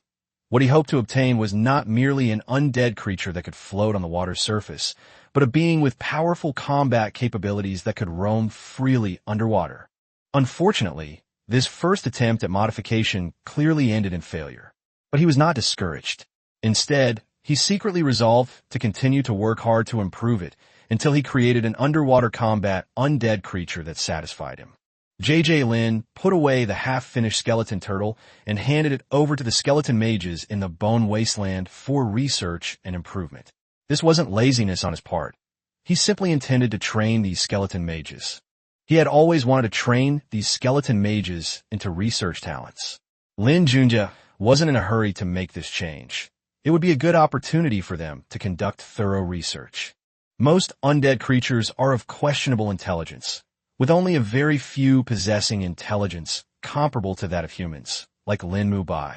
what he hoped to obtain was not merely an undead creature that could float on the water's surface, but a being with powerful combat capabilities that could roam freely underwater. Unfortunately, this first attempt at modification clearly ended in failure. But he was not discouraged. Instead, he secretly resolved to continue to work hard to improve it until he created an underwater combat undead creature that satisfied him. J.J. Lin put away the half-finished skeleton turtle and handed it over to the skeleton mages in the Bone Wasteland for research and improvement. This wasn't laziness on his part. He simply intended to train these skeleton mages. He had always wanted to train these skeleton mages into research talents. Lin Junjie wasn't in a hurry to make this change. It would be a good opportunity for them to conduct thorough research. Most undead creatures are of questionable intelligence, with only a very few possessing intelligence comparable to that of humans, like Lin Mubai.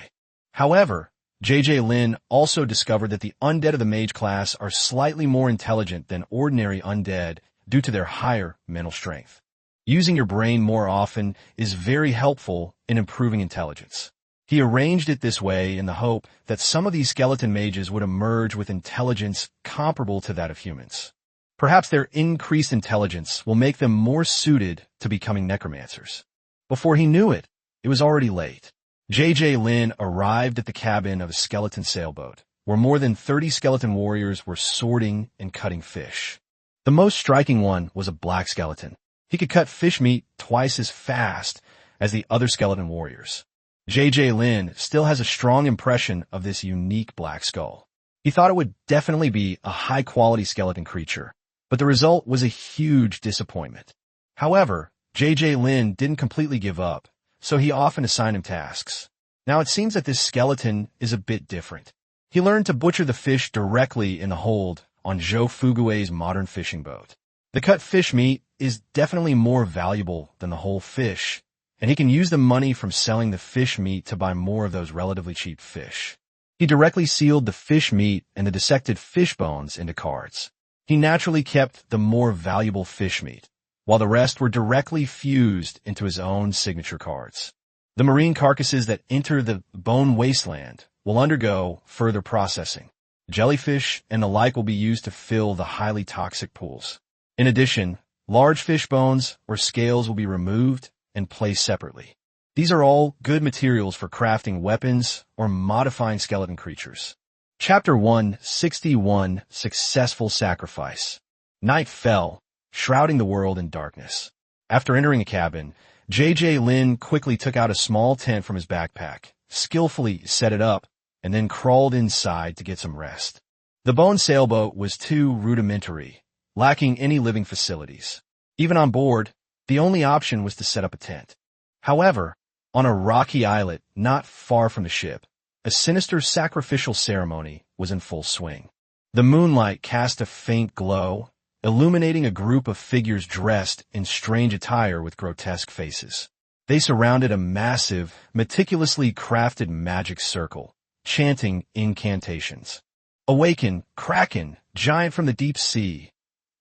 However, J.J. Lin also discovered that the undead of the mage class are slightly more intelligent than ordinary undead due to their higher mental strength. Using your brain more often is very helpful in improving intelligence. He arranged it this way in the hope that some of these skeleton mages would emerge with intelligence comparable to that of humans. Perhaps their increased intelligence will make them more suited to becoming necromancers. Before he knew it, it was already late. J.J. Lin arrived at the cabin of a skeleton sailboat, where more than 30 skeleton warriors were sorting and cutting fish. The most striking one was a black skeleton. He could cut fish meat twice as fast as the other skeleton warriors. J.J. Lin still has a strong impression of this unique black skull. He thought it would definitely be a high-quality skeleton creature, but the result was a huge disappointment. However, J.J. Lin didn't completely give up, so he often assigned him tasks. Now it seems that this skeleton is a bit different. He learned to butcher the fish directly in the hold on Zhou Fugui's modern fishing boat. The cut fish meat is definitely more valuable than the whole fish, and he can use the money from selling the fish meat to buy more of those relatively cheap fish. He directly sealed the fish meat and the dissected fish bones into cards. He naturally kept the more valuable fish meat, while the rest were directly fused into his own signature cards. The marine carcasses that enter the bone wasteland will undergo further processing. Jellyfish and the like will be used to fill the highly toxic pools. In addition, large fish bones or scales will be removed and placed separately. These are all good materials for crafting weapons or modifying skeleton creatures. Chapter 161, Successful Sacrifice. Night fell, shrouding the world in darkness. After entering a cabin, J.J. Lin quickly took out a small tent from his backpack, skillfully set it up, and then crawled inside to get some rest. The bone sailboat was too rudimentary, lacking any living facilities. Even on board, the only option was to set up a tent. However, on a rocky islet not far from the ship, a sinister sacrificial ceremony was in full swing. The moonlight cast a faint glow, illuminating a group of figures dressed in strange attire with grotesque faces. They surrounded a massive, meticulously crafted magic circle, chanting incantations. "Awaken, Kraken, giant from the deep sea,"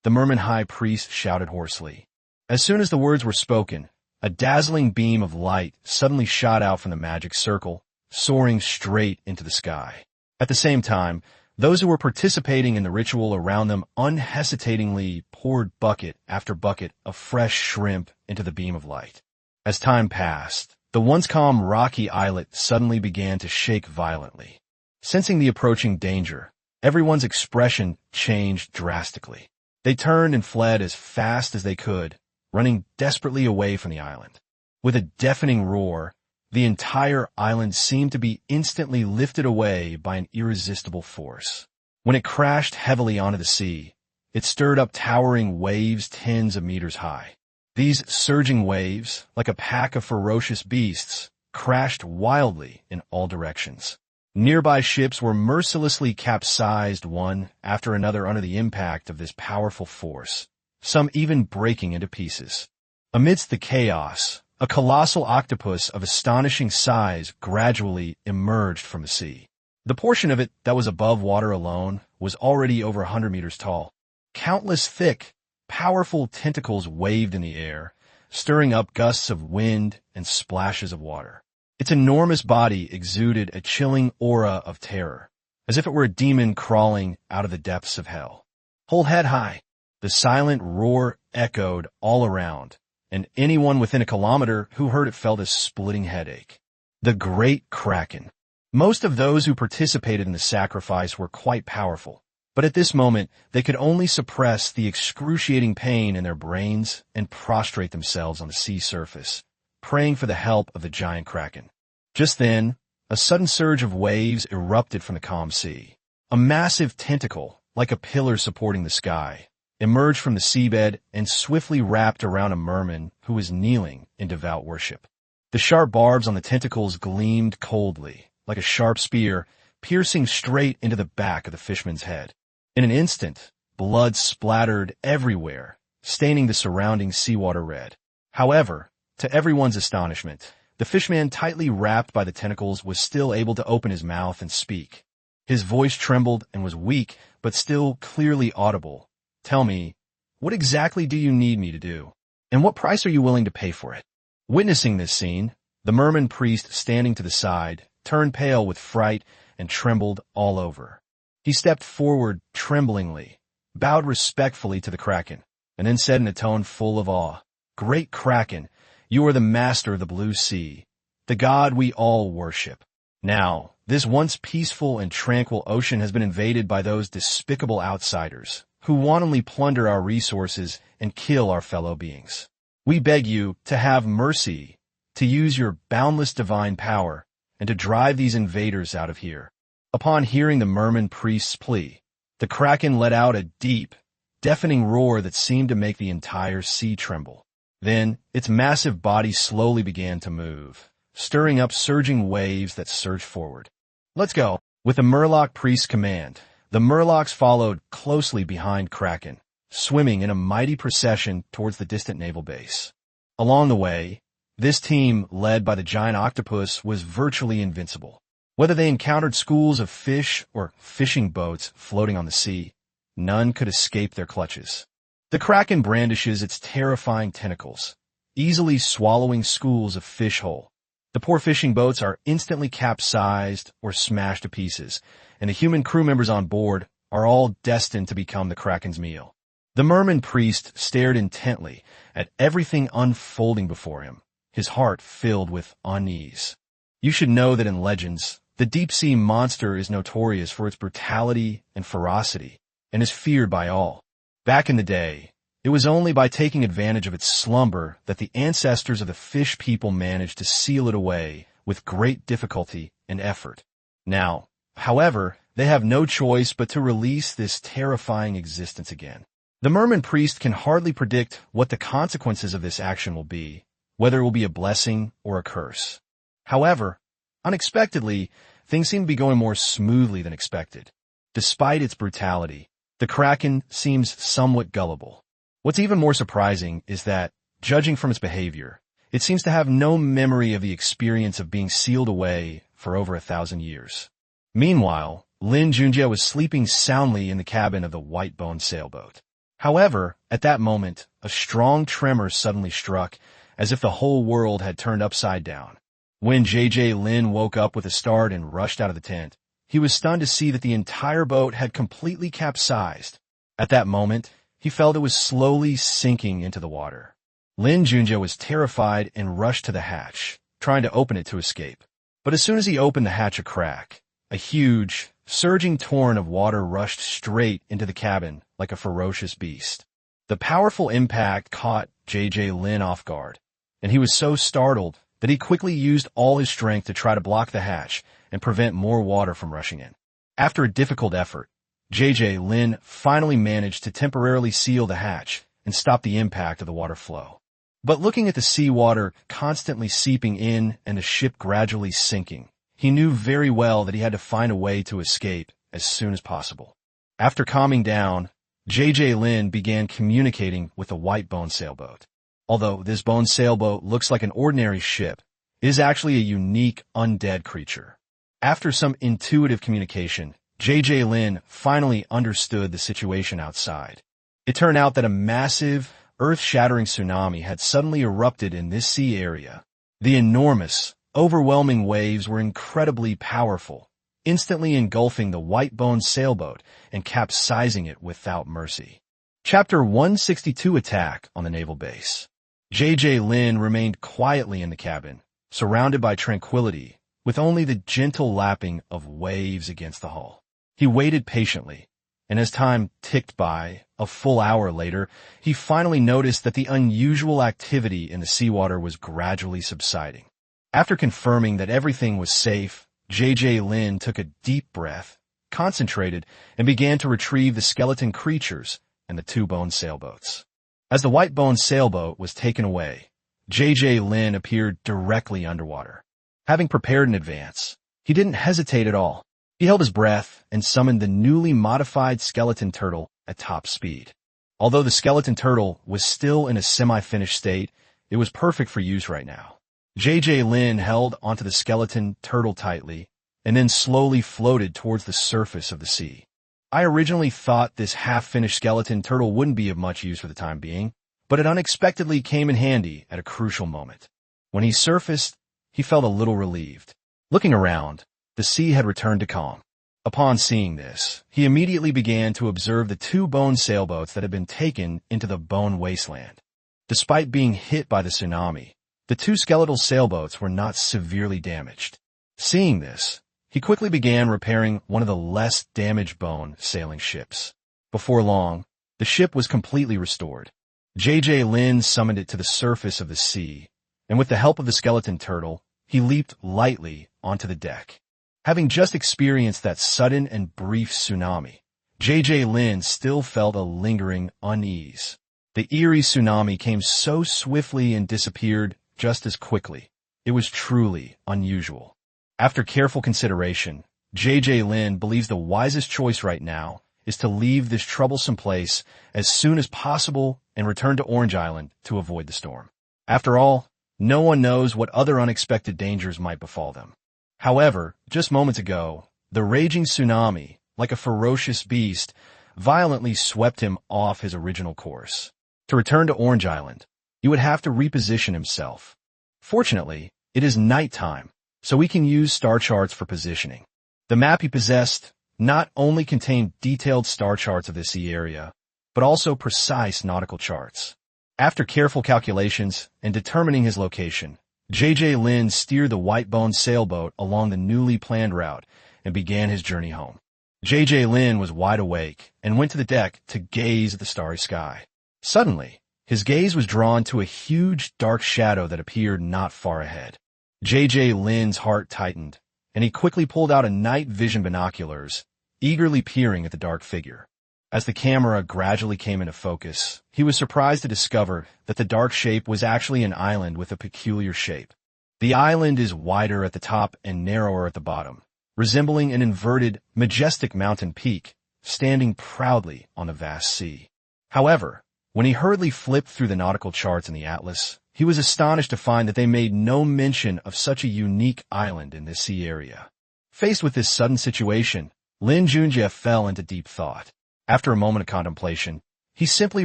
the merman high priest shouted hoarsely. As soon as the words were spoken, a dazzling beam of light suddenly shot out from the magic circle, soaring straight into the sky. At the same time, those who were participating in the ritual around them unhesitatingly poured bucket after bucket of fresh shrimp into the beam of light. As time passed, the once calm rocky islet suddenly began to shake violently. Sensing the approaching danger, everyone's expression changed drastically. They turned and fled as fast as they could, running desperately away from the island. With a deafening roar, the entire island seemed to be instantly lifted away by an irresistible force. When it crashed heavily onto the sea, it stirred up towering waves tens of meters high. These surging waves, like a pack of ferocious beasts, crashed wildly in all directions. Nearby ships were mercilessly capsized one after another under the impact of this powerful force, some even breaking into pieces. Amidst the chaos, a colossal octopus of astonishing size gradually emerged from the sea. The portion of it that was above water alone was already over 100 meters tall. Countless thick, powerful tentacles waved in the air, stirring up gusts of wind and splashes of water. Its enormous body exuded a chilling aura of terror, as if it were a demon crawling out of the depths of hell. "Hold head high!" The silent roar echoed all around, and anyone within a kilometer who heard it felt a splitting headache. The Great Kraken. Most of those who participated in the sacrifice were quite powerful, but at this moment they could only suppress the excruciating pain in their brains and prostrate themselves on the sea surface, praying for the help of the giant kraken. Just then, a sudden surge of waves erupted from the calm sea. A massive tentacle, like a pillar supporting the sky, emerged from the seabed and swiftly wrapped around a merman who was kneeling in devout worship. The sharp barbs on the tentacles gleamed coldly, like a sharp spear, piercing straight into the back of the fishman's head. In an instant, blood splattered everywhere, staining the surrounding seawater red. However, to everyone's astonishment, the fishman tightly wrapped by the tentacles was still able to open his mouth and speak. His voice trembled and was weak, but still clearly audible. "Tell me, what exactly do you need me to do? And what price are you willing to pay for it?" Witnessing this scene, the merman priest standing to the side turned pale with fright and trembled all over. He stepped forward tremblingly, bowed respectfully to the kraken, and then said in a tone full of awe, "Great Kraken, you are the master of the blue sea, the god we all worship. Now, this once peaceful and tranquil ocean has been invaded by those despicable outsiders who wantonly plunder our resources and kill our fellow beings. We beg you to have mercy, to use your boundless divine power, and to drive these invaders out of here." Upon hearing the merman priest's plea, the kraken let out a deep, deafening roar that seemed to make the entire sea tremble. Then, its massive body slowly began to move, stirring up surging waves that surged forward. "Let's go." With the Murloc priest's command, the Murlocs followed closely behind Kraken, swimming in a mighty procession towards the distant naval base. Along the way, this team, led by the giant octopus, was virtually invincible. Whether they encountered schools of fish or fishing boats floating on the sea, none could escape their clutches. The Kraken brandishes its terrifying tentacles, easily swallowing schools of fish whole. The poor fishing boats are instantly capsized or smashed to pieces, and the human crew members on board are all destined to become the Kraken's meal. The merman priest stared intently at everything unfolding before him, his heart filled with unease. You should know that in legends, the deep-sea monster is notorious for its brutality and ferocity, and is feared by all. Back in the day, it was only by taking advantage of its slumber that the ancestors of the fish people managed to seal it away with great difficulty and effort. Now, however, they have no choice but to release this terrifying existence again. The merman priest can hardly predict what the consequences of this action will be, whether it will be a blessing or a curse. However, unexpectedly, things seem to be going more smoothly than expected. Despite its brutality, the Kraken seems somewhat gullible. What's even more surprising is that, judging from its behavior, it seems to have no memory of the experience of being sealed away for over 1,000 years. Meanwhile, Lin Junjie was sleeping soundly in the cabin of the white-boned sailboat. However, at that moment, a strong tremor suddenly struck, as if the whole world had turned upside down. When JJ Lin woke up with a start and rushed out of the tent, he was stunned to see that the entire boat had completely capsized. At that moment, he felt it was slowly sinking into the water. Lin Junjie was terrified and rushed to the hatch, trying to open it to escape. But as soon as he opened the hatch a crack, a huge, surging torrent of water rushed straight into the cabin like a ferocious beast. The powerful impact caught JJ Lin off guard, and he was so startled that he quickly used all his strength to try to block the hatch and prevent more water from rushing in. After a difficult effort, JJ Lin finally managed to temporarily seal the hatch and stop the impact of the water flow. But looking at the seawater constantly seeping in and the ship gradually sinking, he knew very well that he had to find a way to escape as soon as possible. After calming down, JJ Lin began communicating with the white-boned sailboat. Although this bone sailboat looks like an ordinary ship, it is actually a unique undead creature. After some intuitive communication, JJ Lin finally understood the situation outside. It turned out that a massive, earth-shattering tsunami had suddenly erupted in this sea area. The enormous, overwhelming waves were incredibly powerful, instantly engulfing the white-boned sailboat and capsizing it without mercy. Chapter 162 Attack on the Naval Base. JJ Lin remained quietly in the cabin, surrounded by tranquility, with only the gentle lapping of waves against the hull. He waited patiently, and as time ticked by, a full hour later, he finally noticed that the unusual activity in the seawater was gradually subsiding. After confirming that everything was safe, JJ Lin took a deep breath, concentrated, and began to retrieve the skeleton creatures and the two-boned sailboats. As the white-boned sailboat was taken away, JJ Lin appeared directly underwater. Having prepared in advance, he didn't hesitate at all. He held his breath and summoned the newly modified skeleton turtle at top speed. Although the skeleton turtle was still in a semi-finished state, it was perfect for use right now. JJ Lin held onto the skeleton turtle tightly and then slowly floated towards the surface of the sea. I originally thought this half-finished skeleton turtle wouldn't be of much use for the time being, but it unexpectedly came in handy at a crucial moment. When he surfaced, he felt a little relieved. Looking around, the sea had returned to calm. Upon seeing this, he immediately began to observe the two bone sailboats that had been taken into the bone wasteland. Despite being hit by the tsunami, the two skeletal sailboats were not severely damaged. Seeing this, he quickly began repairing one of the less damaged bone sailing ships. Before long, the ship was completely restored. JJ Lin summoned it to the surface of the sea, and with the help of the skeleton turtle, he leaped lightly onto the deck. Having just experienced that sudden and brief tsunami, JJ Lin still felt a lingering unease. The eerie tsunami came so swiftly and disappeared just as quickly. It was truly unusual. After careful consideration, JJ Lin believes the wisest choice right now is to leave this troublesome place as soon as possible and return to Orange Island to avoid the storm. After all, no one knows what other unexpected dangers might befall them. However, just moments ago, the raging tsunami, like a ferocious beast, violently swept him off his original course. To return to Orange Island, he would have to reposition himself. Fortunately, it is nighttime, so he can use star charts for positioning. The map he possessed not only contained detailed star charts of the sea area, but also precise nautical charts. After careful calculations and determining his location, JJ Lin steered the white-boned sailboat along the newly planned route and began his journey home. JJ Lin was wide awake and went to the deck to gaze at the starry sky. Suddenly, his gaze was drawn to a huge dark shadow that appeared not far ahead. JJ Lin's heart tightened, and he quickly pulled out a night vision binoculars, eagerly peering at the dark figure. As the camera gradually came into focus, he was surprised to discover that the dark shape was actually an island with a peculiar shape. The island is wider at the top and narrower at the bottom, resembling an inverted, majestic mountain peak, standing proudly on a vast sea. However, when he hurriedly flipped through the nautical charts in the atlas, he was astonished to find that they made no mention of such a unique island in this sea area. Faced with this sudden situation, Lin Junjie fell into deep thought. After a moment of contemplation, he simply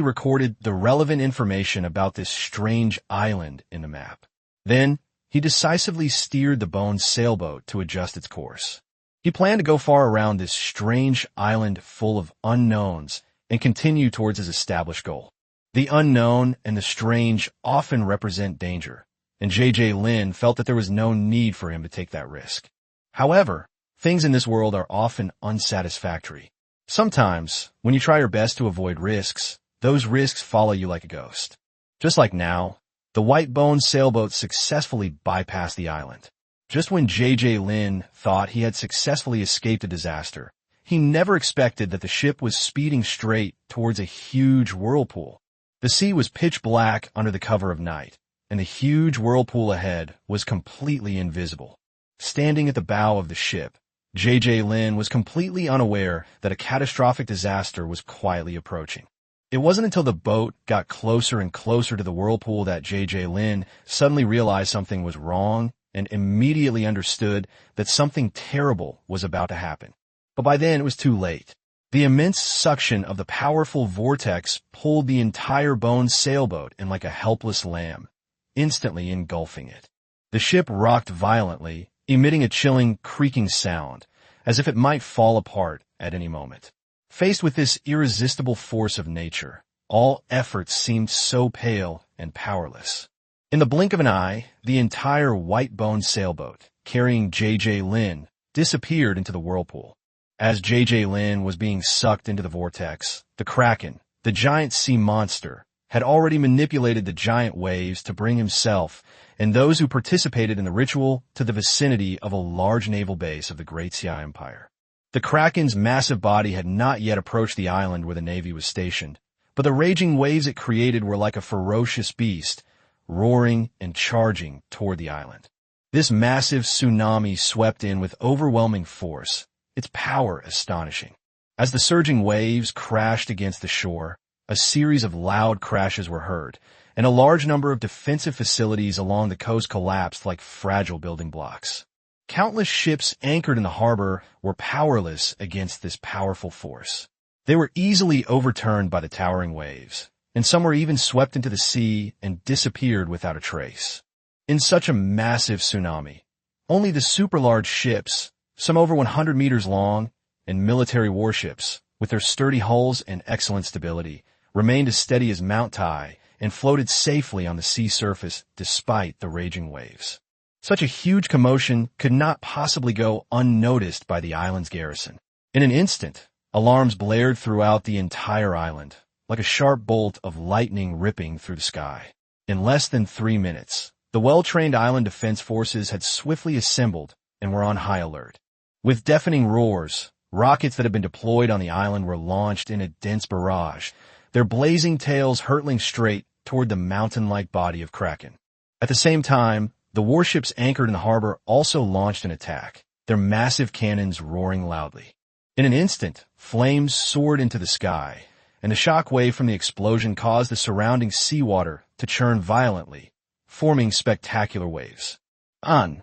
recorded the relevant information about this strange island in the map. Then, he decisively steered the boned sailboat to adjust its course. He planned to go far around this strange island full of unknowns and continue towards his established goal. The unknown and the strange often represent danger, and JJ Lin felt that there was no need for him to take that risk. However, things in this world are often unsatisfactory. Sometimes, when you try your best to avoid risks, those risks follow you like a ghost. Just like now, the white-boned sailboat successfully bypassed the island. Just when JJ Lin thought he had successfully escaped a disaster, he never expected that the ship was speeding straight towards a huge whirlpool. The sea was pitch black under the cover of night, and the huge whirlpool ahead was completely invisible. Standing at the bow of the ship, JJ Lin was completely unaware that a catastrophic disaster was quietly approaching. It wasn't until the boat got closer and closer to the whirlpool that JJ Lin suddenly realized something was wrong and immediately understood that something terrible was about to happen. But by then it was too late. The immense suction of the powerful vortex pulled the entire boned sailboat in like a helpless lamb, instantly engulfing it. The ship rocked violently, emitting a chilling, creaking sound, as if it might fall apart at any moment. Faced with this irresistible force of nature, all efforts seemed so pale and powerless. In the blink of an eye, the entire white-boned sailboat, carrying JJ Lin, disappeared into the whirlpool. As JJ Lin was being sucked into the vortex, the Kraken, the giant sea monster, had already manipulated the giant waves to bring himself and those who participated in the ritual to the vicinity of a large naval base of the Great Xia Empire. The Kraken's massive body had not yet approached the island where the Navy was stationed, but the raging waves it created were like a ferocious beast, roaring and charging toward the island. This massive tsunami swept in with overwhelming force, its power astonishing. As the surging waves crashed against the shore, a series of loud crashes were heard, and a large number of defensive facilities along the coast collapsed like fragile building blocks. Countless ships anchored in the harbor were powerless against this powerful force. They were easily overturned by the towering waves, and some were even swept into the sea and disappeared without a trace. In such a massive tsunami, only the super-large ships, some over 100 meters long, and military warships, with their sturdy hulls and excellent stability, remained as steady as Mount Tai and floated safely on the sea surface despite the raging waves. Such a huge commotion could not possibly go unnoticed by the island's garrison. In an instant, alarms blared throughout the entire island, like a sharp bolt of lightning ripping through the sky. In less than 3 minutes, the well-trained island defense forces had swiftly assembled and were on high alert. With deafening roars, rockets that had been deployed on the island were launched in a dense barrage, their blazing tails hurtling straight toward the mountain-like body of Kraken. At the same time, the warships anchored in the harbor also launched an attack, their massive cannons roaring loudly. In an instant, flames soared into the sky, and the shock wave from the explosion caused the surrounding seawater to churn violently, forming spectacular waves. "On!"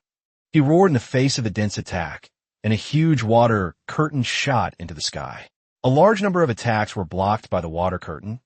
he roared in the face of the dense attack, and a huge water curtain shot into the sky. A large number of attacks were blocked by the water curtain,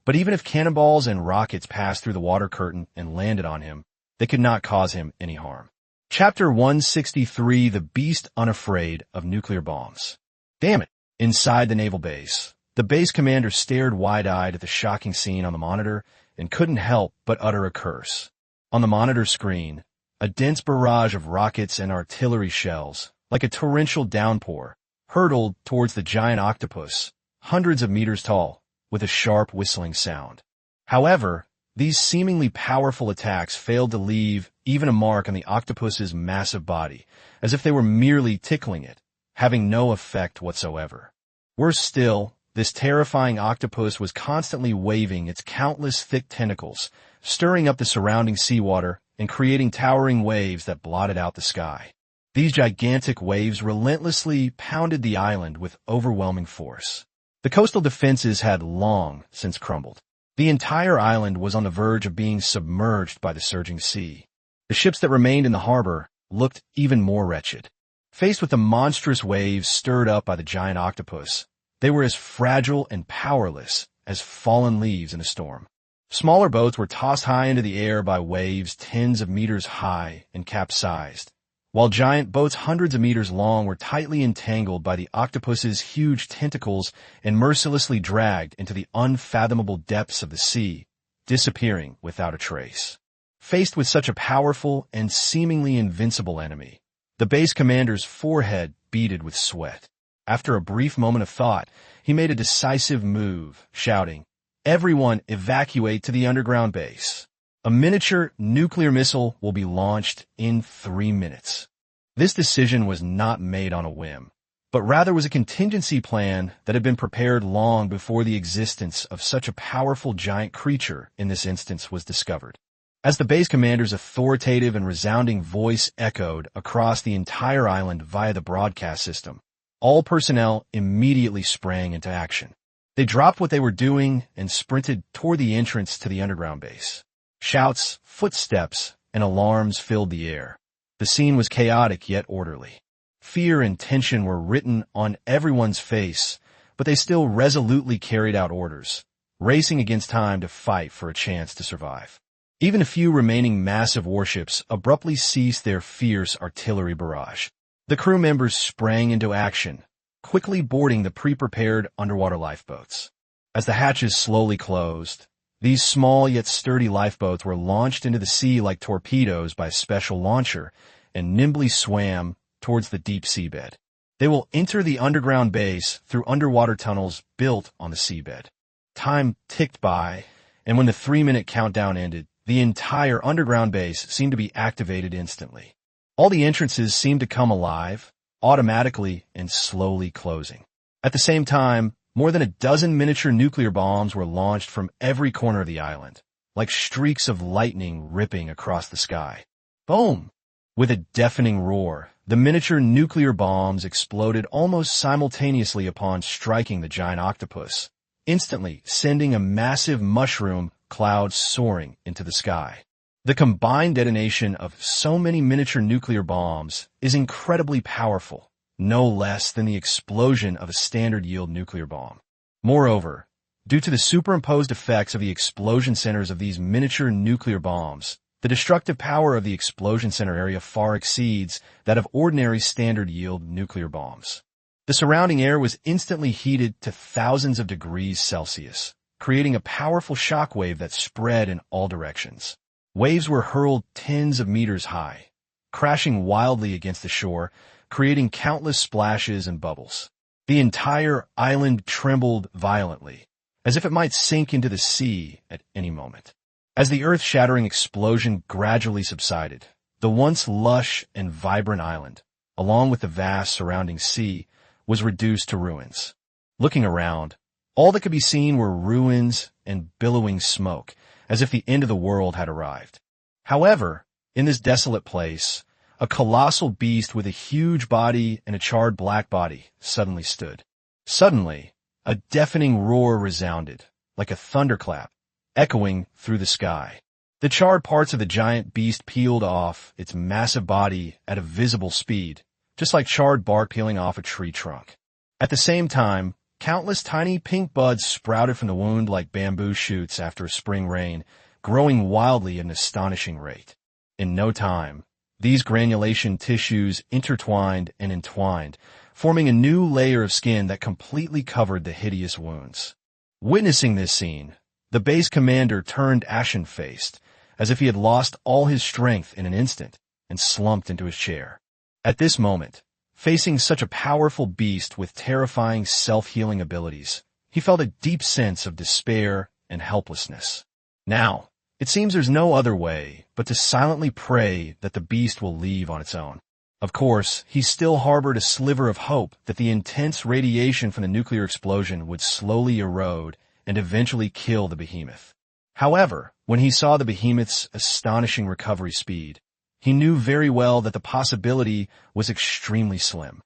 but even if cannonballs and rockets passed through the water curtain and landed on him, they could not cause him any harm. Chapter 163, The Beast Unafraid of Nuclear Bombs. Damn it! Inside the naval base, the base commander stared wide-eyed at the shocking scene on the monitor and couldn't help but utter a curse. On the monitor screen, a dense barrage of rockets and artillery shells, like a torrential downpour, hurtled towards the giant octopus, hundreds of meters tall, with a sharp whistling sound. However, these seemingly powerful attacks failed to leave even a mark on the octopus's massive body, as if they were merely tickling it, having no effect whatsoever. Worse still, this terrifying octopus was constantly waving its countless thick tentacles, stirring up the surrounding seawater and creating towering waves that blotted out the sky. These gigantic waves relentlessly pounded the island with overwhelming force. The coastal defenses had long since crumbled. The entire island was on the verge of being submerged by the surging sea. The ships that remained in the harbor looked even more wretched. Faced with the monstrous waves stirred up by the giant octopus, they were as fragile and powerless as fallen leaves in a storm. Smaller boats were tossed high into the air by waves tens of meters high and capsized, while giant boats hundreds of meters long were tightly entangled by the octopus's huge tentacles and mercilessly dragged into the unfathomable depths of the sea, disappearing without a trace. Faced with such a powerful and seemingly invincible enemy, the base commander's forehead beaded with sweat. After a brief moment of thought, he made a decisive move, shouting, "Everyone evacuate to the underground base. A miniature nuclear missile will be launched in 3 minutes." This decision was not made on a whim, but rather was a contingency plan that had been prepared long before the existence of such a powerful giant creature in this instance was discovered. As the base commander's authoritative and resounding voice echoed across the entire island via the broadcast system, all personnel immediately sprang into action. They dropped what they were doing and sprinted toward the entrance to the underground base. Shouts, footsteps, and alarms filled the air. The scene was chaotic yet orderly. Fear and tension were written on everyone's face, but they still resolutely carried out orders, racing against time to fight for a chance to survive. Even a few remaining massive warships abruptly ceased their fierce artillery barrage. The crew members sprang into action, quickly boarding the pre-prepared underwater lifeboats. As the hatches slowly closed, these small yet sturdy lifeboats were launched into the sea like torpedoes by a special launcher and nimbly swam towards the deep seabed. They will enter the underground base through underwater tunnels built on the seabed. Time ticked by, and when the 3-minute countdown ended, the entire underground base seemed to be activated instantly. All the entrances seemed to come alive, automatically and slowly closing. At the same time, more than a dozen miniature nuclear bombs were launched from every corner of the island, like streaks of lightning ripping across the sky. Boom! With a deafening roar, the miniature nuclear bombs exploded almost simultaneously upon striking the giant octopus, instantly sending a massive mushroom cloud soaring into the sky. The combined detonation of so many miniature nuclear bombs is incredibly powerful, no less than the explosion of a standard-yield nuclear bomb. Moreover, due to the superimposed effects of the explosion centers of these miniature nuclear bombs, the destructive power of the explosion center area far exceeds that of ordinary standard-yield nuclear bombs. The surrounding air was instantly heated to thousands of degrees Celsius, creating a powerful shockwave that spread in all directions. Waves were hurled tens of meters high, crashing wildly against the shore, creating countless splashes and bubbles. The entire island trembled violently, as if it might sink into the sea at any moment. As the earth-shattering explosion gradually subsided, the once lush and vibrant island, along with the vast surrounding sea, was reduced to ruins. Looking around, all that could be seen were ruins and billowing smoke, as if the end of the world had arrived. However, in this desolate place, a colossal beast with a huge body and a charred black body suddenly stood. Suddenly, a deafening roar resounded, like a thunderclap, echoing through the sky. The charred parts of the giant beast peeled off its massive body at a visible speed, just like charred bark peeling off a tree trunk. At the same time, countless tiny pink buds sprouted from the wound like bamboo shoots after a spring rain, growing wildly at an astonishing rate. In no time, these granulation tissues intertwined and entwined, forming a new layer of skin that completely covered the hideous wounds. Witnessing this scene, the base commander turned ashen-faced, as if he had lost all his strength in an instant, and slumped into his chair. At this moment, facing such a powerful beast with terrifying self-healing abilities, he felt a deep sense of despair and helplessness. Now, it seems there's no other way but to silently pray that the beast will leave on its own. Of course, he still harbored a sliver of hope that the intense radiation from the nuclear explosion would slowly erode and eventually kill the behemoth. However, when he saw the behemoth's astonishing recovery speed, he knew very well that the possibility was extremely slim.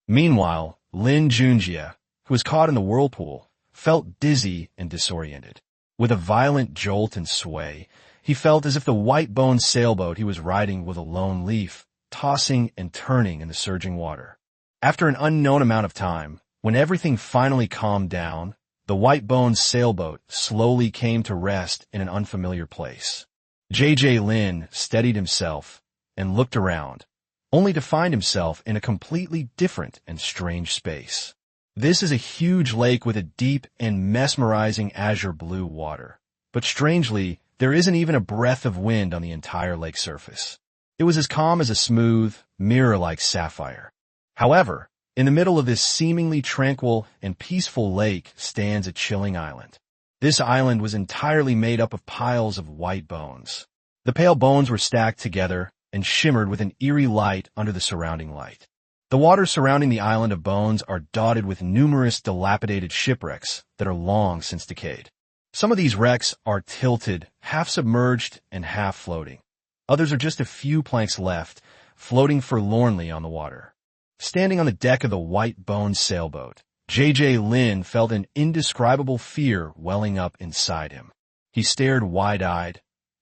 Meanwhile, Lin Junjie, who was caught in the whirlpool, felt dizzy and disoriented. With a violent jolt and sway, he felt as if the white-boned sailboat he was riding was a lone leaf, tossing and turning in the surging water. After an unknown amount of time, when everything finally calmed down, the white-boned sailboat slowly came to rest in an unfamiliar place. J.J. Lin steadied himself and looked around, only to find himself in a completely different and strange space. This is a huge lake with a deep and mesmerizing azure blue water. But strangely, there isn't even a breath of wind on the entire lake surface. It was as calm as a smooth, mirror-like sapphire. However, in the middle of this seemingly tranquil and peaceful lake stands a chilling island. This island was entirely made up of piles of white bones. The pale bones were stacked together and shimmered with an eerie light under the surrounding light. The waters surrounding the island of bones are dotted with numerous dilapidated shipwrecks that are long since decayed. Some of these wrecks are tilted, half submerged and half floating. Others are just a few planks left, floating forlornly on the water. Standing on the deck of the white-boned sailboat, J.J. Lin felt an indescribable fear welling up inside him. He stared wide-eyed,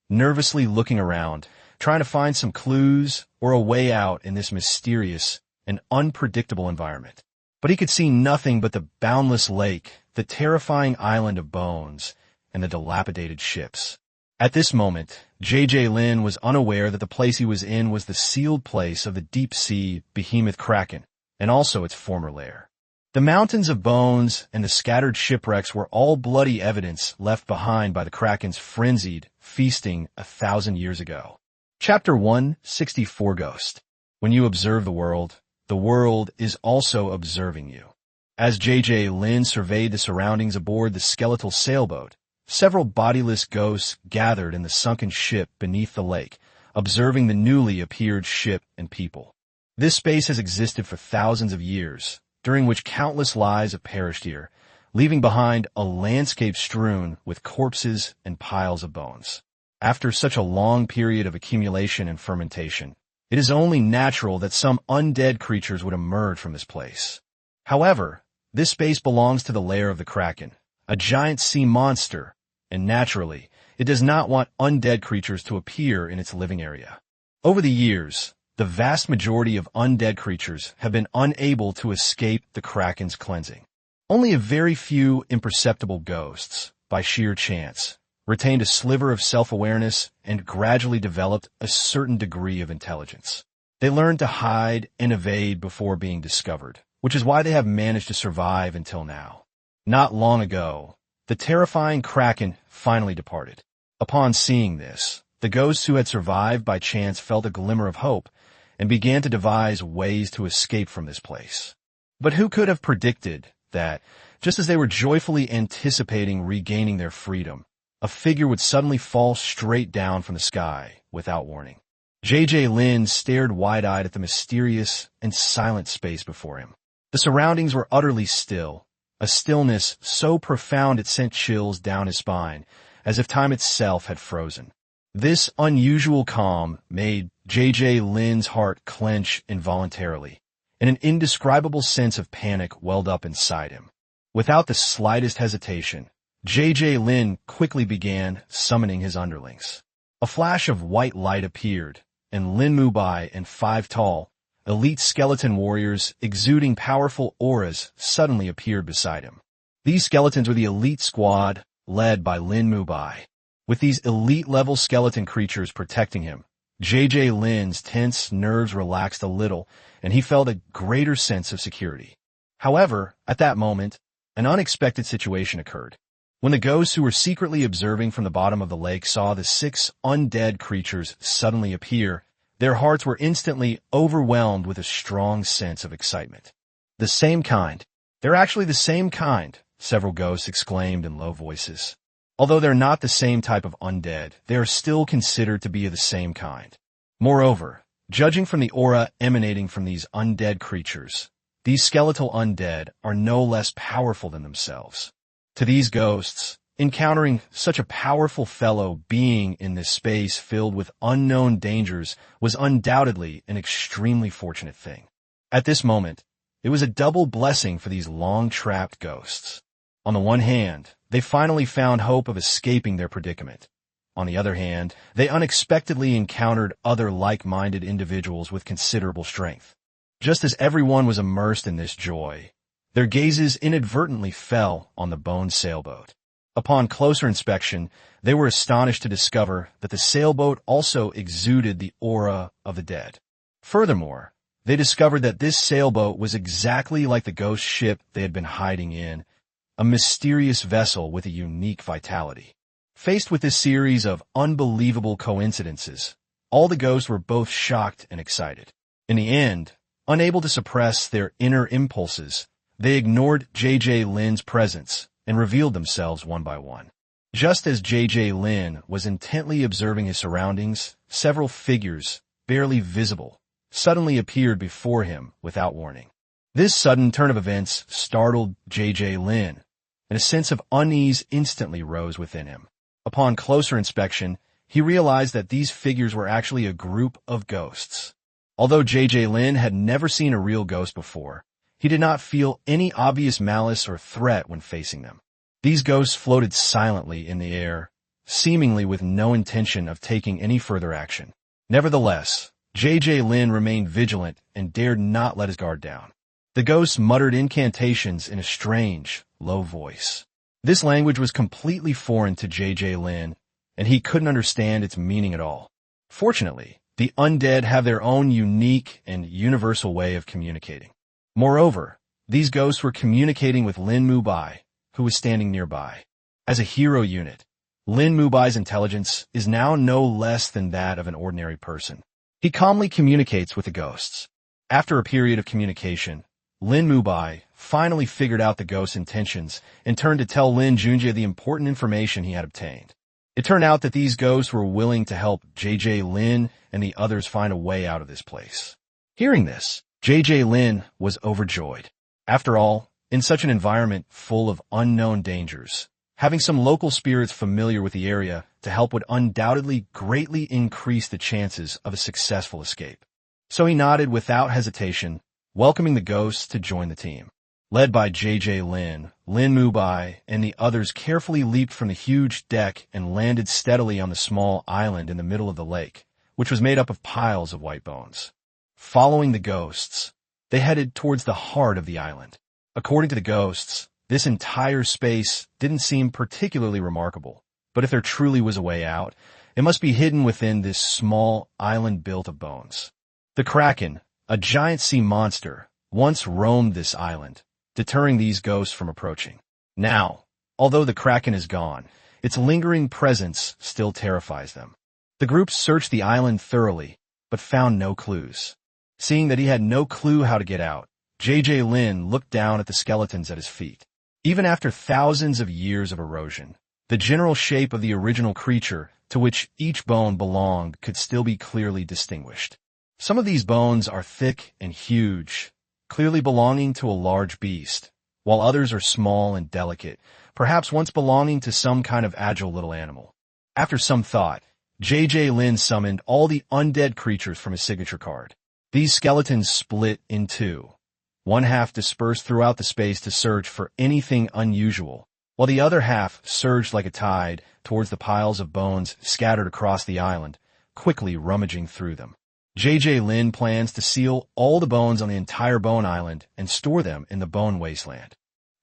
nervously looking around, trying to find some clues or a way out in this mysterious and unpredictable environment. But he could see nothing but the boundless lake, the terrifying island of bones, and the dilapidated ships. At this moment, J.J. Lin was unaware that the place he was in was the sealed place of the deep-sea behemoth kraken, and also its former lair. The mountains of bones and the scattered shipwrecks were all bloody evidence left behind by the kraken's frenzied feasting 1,000 years ago. Chapter 164 Ghost. When you observe the world is also observing you. As J.J. Lin surveyed the surroundings aboard the skeletal sailboat, several bodiless ghosts gathered in the sunken ship beneath the lake, observing the newly appeared ship and people. This space has existed for thousands of years, during which countless lives have perished here, leaving behind a landscape strewn with corpses and piles of bones. After such a long period of accumulation and fermentation, it is only natural that some undead creatures would emerge from this place. However, this space belongs to the lair of the kraken, a giant sea monster, and naturally, it does not want undead creatures to appear in its living area. Over the years, the vast majority of undead creatures have been unable to escape the kraken's cleansing. Only a very few imperceptible ghosts, by sheer chance, retained a sliver of self-awareness and gradually developed a certain degree of intelligence. They learned to hide and evade before being discovered, which is why they have managed to survive until now. Not long ago, the terrifying kraken finally departed. Upon seeing this, the ghosts who had survived by chance felt a glimmer of hope and began to devise ways to escape from this place. But who could have predicted that, just as they were joyfully anticipating regaining their freedom, a figure would suddenly fall straight down from the sky without warning. J.J. Lin stared wide-eyed at the mysterious and silent space before him. The surroundings were utterly still, a stillness so profound it sent chills down his spine, as if time itself had frozen. This unusual calm made J.J. Lin's heart clench involuntarily, and an indescribable sense of panic welled up inside him. Without the slightest hesitation, J.J. Lin quickly began summoning his underlings. A flash of white light appeared, and Lin Mubai and 5 tall, elite skeleton warriors exuding powerful auras suddenly appeared beside him. These skeletons were the elite squad led by Lin Mubai. With these elite-level skeleton creatures protecting him, J.J. Lin's tense nerves relaxed a little, and he felt a greater sense of security. However, at that moment, an unexpected situation occurred. When the ghosts who were secretly observing from the bottom of the lake saw the 6 undead creatures suddenly appear, their hearts were instantly overwhelmed with a strong sense of excitement. The same kind. They're actually the same kind, several ghosts exclaimed in low voices. Although they're not the same type of undead, they are still considered to be of the same kind. Moreover, judging from the aura emanating from these undead creatures, these skeletal undead are no less powerful than themselves. To these ghosts, encountering such a powerful fellow being in this space filled with unknown dangers was undoubtedly an extremely fortunate thing. At this moment, it was a double blessing for these long-trapped ghosts. On the one hand, they finally found hope of escaping their predicament. On the other hand, they unexpectedly encountered other like-minded individuals with considerable strength. Just as everyone was immersed in this joy, their gazes inadvertently fell on the bone sailboat. Upon closer inspection, they were astonished to discover that the sailboat also exuded the aura of the dead. Furthermore, they discovered that this sailboat was exactly like the ghost ship they had been hiding in, a mysterious vessel with a unique vitality. Faced with this series of unbelievable coincidences, all the ghosts were both shocked and excited. In the end, unable to suppress their inner impulses, they ignored J.J. Lin's presence and revealed themselves one by one. Just as J.J. Lin was intently observing his surroundings, several figures, barely visible, suddenly appeared before him without warning. This sudden turn of events startled J.J. Lin, and a sense of unease instantly rose within him. Upon closer inspection, he realized that these figures were actually a group of ghosts. Although J.J. Lin had never seen a real ghost before, he did not feel any obvious malice or threat when facing them. These ghosts floated silently in the air, seemingly with no intention of taking any further action. Nevertheless, J.J. Lin remained vigilant and dared not let his guard down. The ghosts muttered incantations in a strange, low voice. This language was completely foreign to J.J. Lin, and he couldn't understand its meaning at all. Fortunately, the undead have their own unique and universal way of communicating. Moreover, these ghosts were communicating with Lin Mubai, who was standing nearby. As a hero unit, Lin Mubai's intelligence is now no less than that of an ordinary person. He calmly communicates with the ghosts. After a period of communication, Lin Mubai finally figured out the ghost's intentions and turned to tell Lin Junjie the important information he had obtained. It turned out that these ghosts were willing to help J.J. Lin and the others find a way out of this place. Hearing this, J.J. Lin was overjoyed. After all, in such an environment full of unknown dangers, having some local spirits familiar with the area to help would undoubtedly greatly increase the chances of a successful escape. So he nodded without hesitation, welcoming the ghosts to join the team. Led by J.J. Lin, Lin Mubai, and the others carefully leaped from the huge deck and landed steadily on the small island in the middle of the lake, which was made up of piles of white bones. Following the ghosts, they headed towards the heart of the island. According to the ghosts, this entire space didn't seem particularly remarkable, but if there truly was a way out, it must be hidden within this small island built of bones. The Kraken, a giant sea monster, once roamed this island, deterring these ghosts from approaching. Now, although the Kraken is gone, its lingering presence still terrifies them. The group searched the island thoroughly, but found no clues. Seeing that he had no clue how to get out, J.J. Lin looked down at the skeletons at his feet. Even after thousands of years of erosion, the general shape of the original creature to which each bone belonged could still be clearly distinguished. Some of these bones are thick and huge, clearly belonging to a large beast, while others are small and delicate, perhaps once belonging to some kind of agile little animal. After some thought, J.J. Lin summoned all the undead creatures from his signature card. These skeletons split in two. One half dispersed throughout the space to search for anything unusual, while the other half surged like a tide towards the piles of bones scattered across the island, quickly rummaging through them. J.J. Lin plans to seal all the bones on the entire Bone Island and store them in the Bone Wasteland.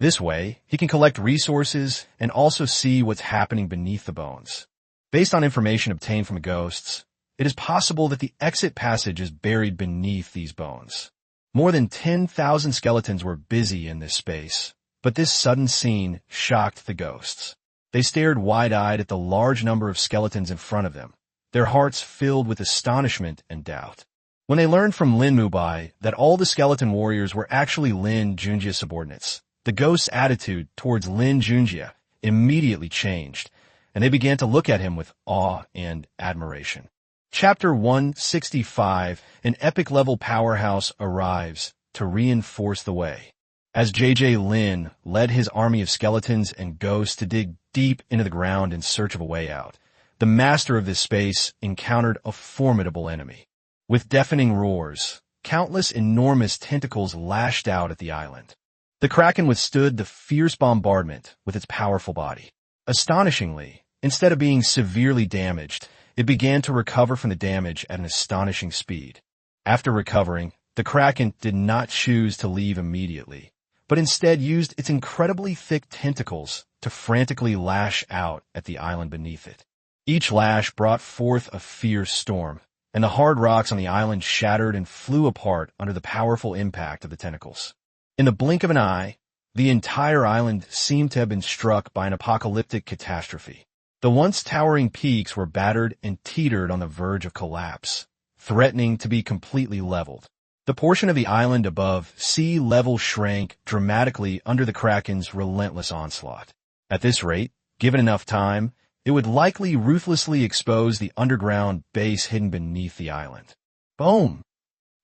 This way, he can collect resources and also see what's happening beneath the bones. Based on information obtained from the ghosts, it is possible that the exit passage is buried beneath these bones. More than 10,000 skeletons were busy in this space, but this sudden scene shocked the ghosts. They stared wide-eyed at the large number of skeletons in front of them, their hearts filled with astonishment and doubt. When they learned from Lin Junjie that all the skeleton warriors were actually Lin Junjie subordinates, the ghosts' attitude towards Lin Junjie immediately changed, and they began to look at him with awe and admiration. Chapter 165, an epic-level powerhouse arrives to reinforce the way. As J.J. Lin led his army of skeletons and ghosts to dig deep into the ground in search of a way out, the master of this space encountered a formidable enemy. With deafening roars, countless enormous tentacles lashed out at the island. The Kraken withstood the fierce bombardment with its powerful body. Astonishingly, instead of being severely damaged, it began to recover from the damage at an astonishing speed. After recovering, the Kraken did not choose to leave immediately, but instead used its incredibly thick tentacles to frantically lash out at the island beneath it. Each lash brought forth a fierce storm, and the hard rocks on the island shattered and flew apart under the powerful impact of the tentacles. In the blink of an eye, the entire island seemed to have been struck by an apocalyptic catastrophe. The once towering peaks were battered and teetered on the verge of collapse, threatening to be completely leveled. The portion of the island above sea level shrank dramatically under the Kraken's relentless onslaught. At this rate, given enough time, it would likely ruthlessly expose the underground base hidden beneath the island. Boom!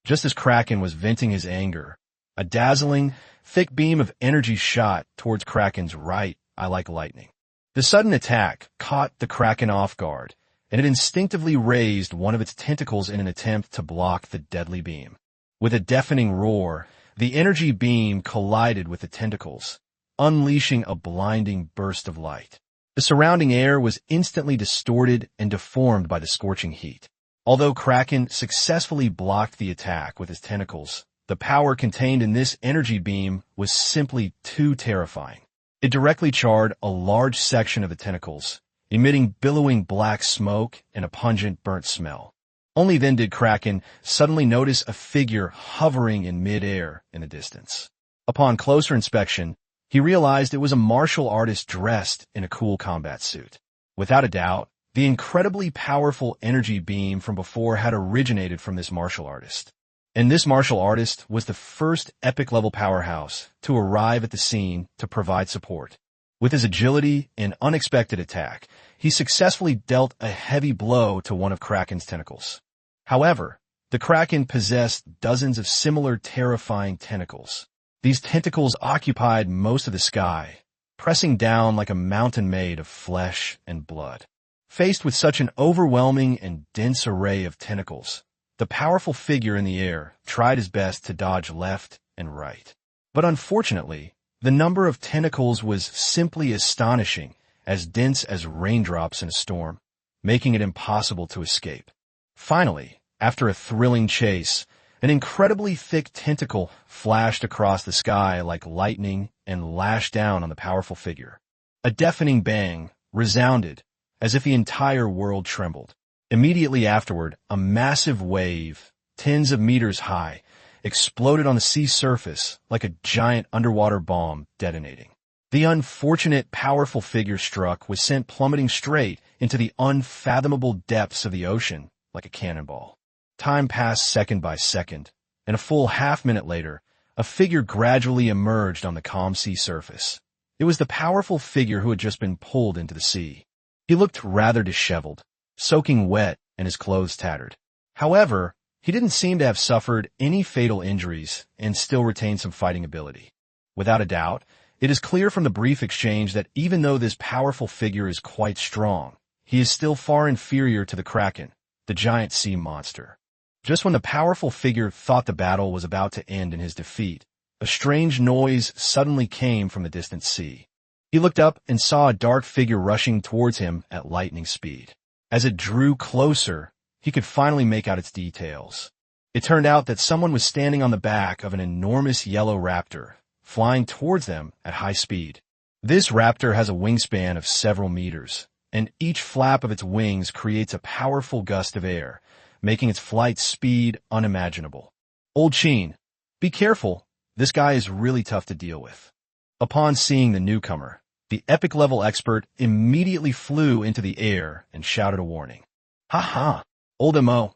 Just as Kraken was venting his anger, a dazzling, thick beam of energy shot towards Kraken's right eye like lightning. The sudden attack caught the Kraken off guard, and it instinctively raised one of its tentacles in an attempt to block the deadly beam. With a deafening roar, the energy beam collided with the tentacles, unleashing a blinding burst of light. The surrounding air was instantly distorted and deformed by the scorching heat. Although Kraken successfully blocked the attack with his tentacles, the power contained in this energy beam was simply too terrifying. It directly charred a large section of the tentacles, emitting billowing black smoke and a pungent burnt smell. Only then did Kraken suddenly notice a figure hovering in mid-air in the distance. Upon closer inspection, he realized it was a martial artist dressed in a cool combat suit. Without a doubt, the incredibly powerful energy beam from before had originated from this martial artist. And this martial artist was the first epic-level powerhouse to arrive at the scene to provide support. With his agility and unexpected attack, he successfully dealt a heavy blow to one of Kraken's tentacles. However, the Kraken possessed dozens of similar terrifying tentacles. These tentacles occupied most of the sky, pressing down like a mountain made of flesh and blood. Faced with such an overwhelming and dense array of tentacles, the powerful figure in the air tried his best to dodge left and right. But unfortunately, the number of tentacles was simply astonishing, as dense as raindrops in a storm, making it impossible to escape. Finally, after a thrilling chase, an incredibly thick tentacle flashed across the sky like lightning and lashed down on the powerful figure. A deafening bang resounded, as if the entire world trembled. Immediately afterward, a massive wave, tens of meters high, exploded on the sea surface like a giant underwater bomb detonating. The unfortunate, powerful figure struck was sent plummeting straight into the unfathomable depths of the ocean like a cannonball. Time passed second by second, and a full half-minute later, a figure gradually emerged on the calm sea surface. It was the powerful figure who had just been pulled into the sea. He looked rather disheveled, soaking wet and his clothes tattered. However, he didn't seem to have suffered any fatal injuries and still retained some fighting ability. Without a doubt, it is clear from the brief exchange that even though this powerful figure is quite strong, he is still far inferior to the Kraken, the giant sea monster. Just when the powerful figure thought the battle was about to end in his defeat, a strange noise suddenly came from the distant sea. He looked up and saw a dark figure rushing towards him at lightning speed. As it drew closer, he could finally make out its details. It turned out that someone was standing on the back of an enormous yellow raptor, flying towards them at high speed. This raptor has a wingspan of several meters, and each flap of its wings creates a powerful gust of air, making its flight speed unimaginable. Old Sheen, be careful, this guy is really tough to deal with. Upon seeing the newcomer, the epic-level expert immediately flew into the air and shouted a warning. Ha ha, old M.O.,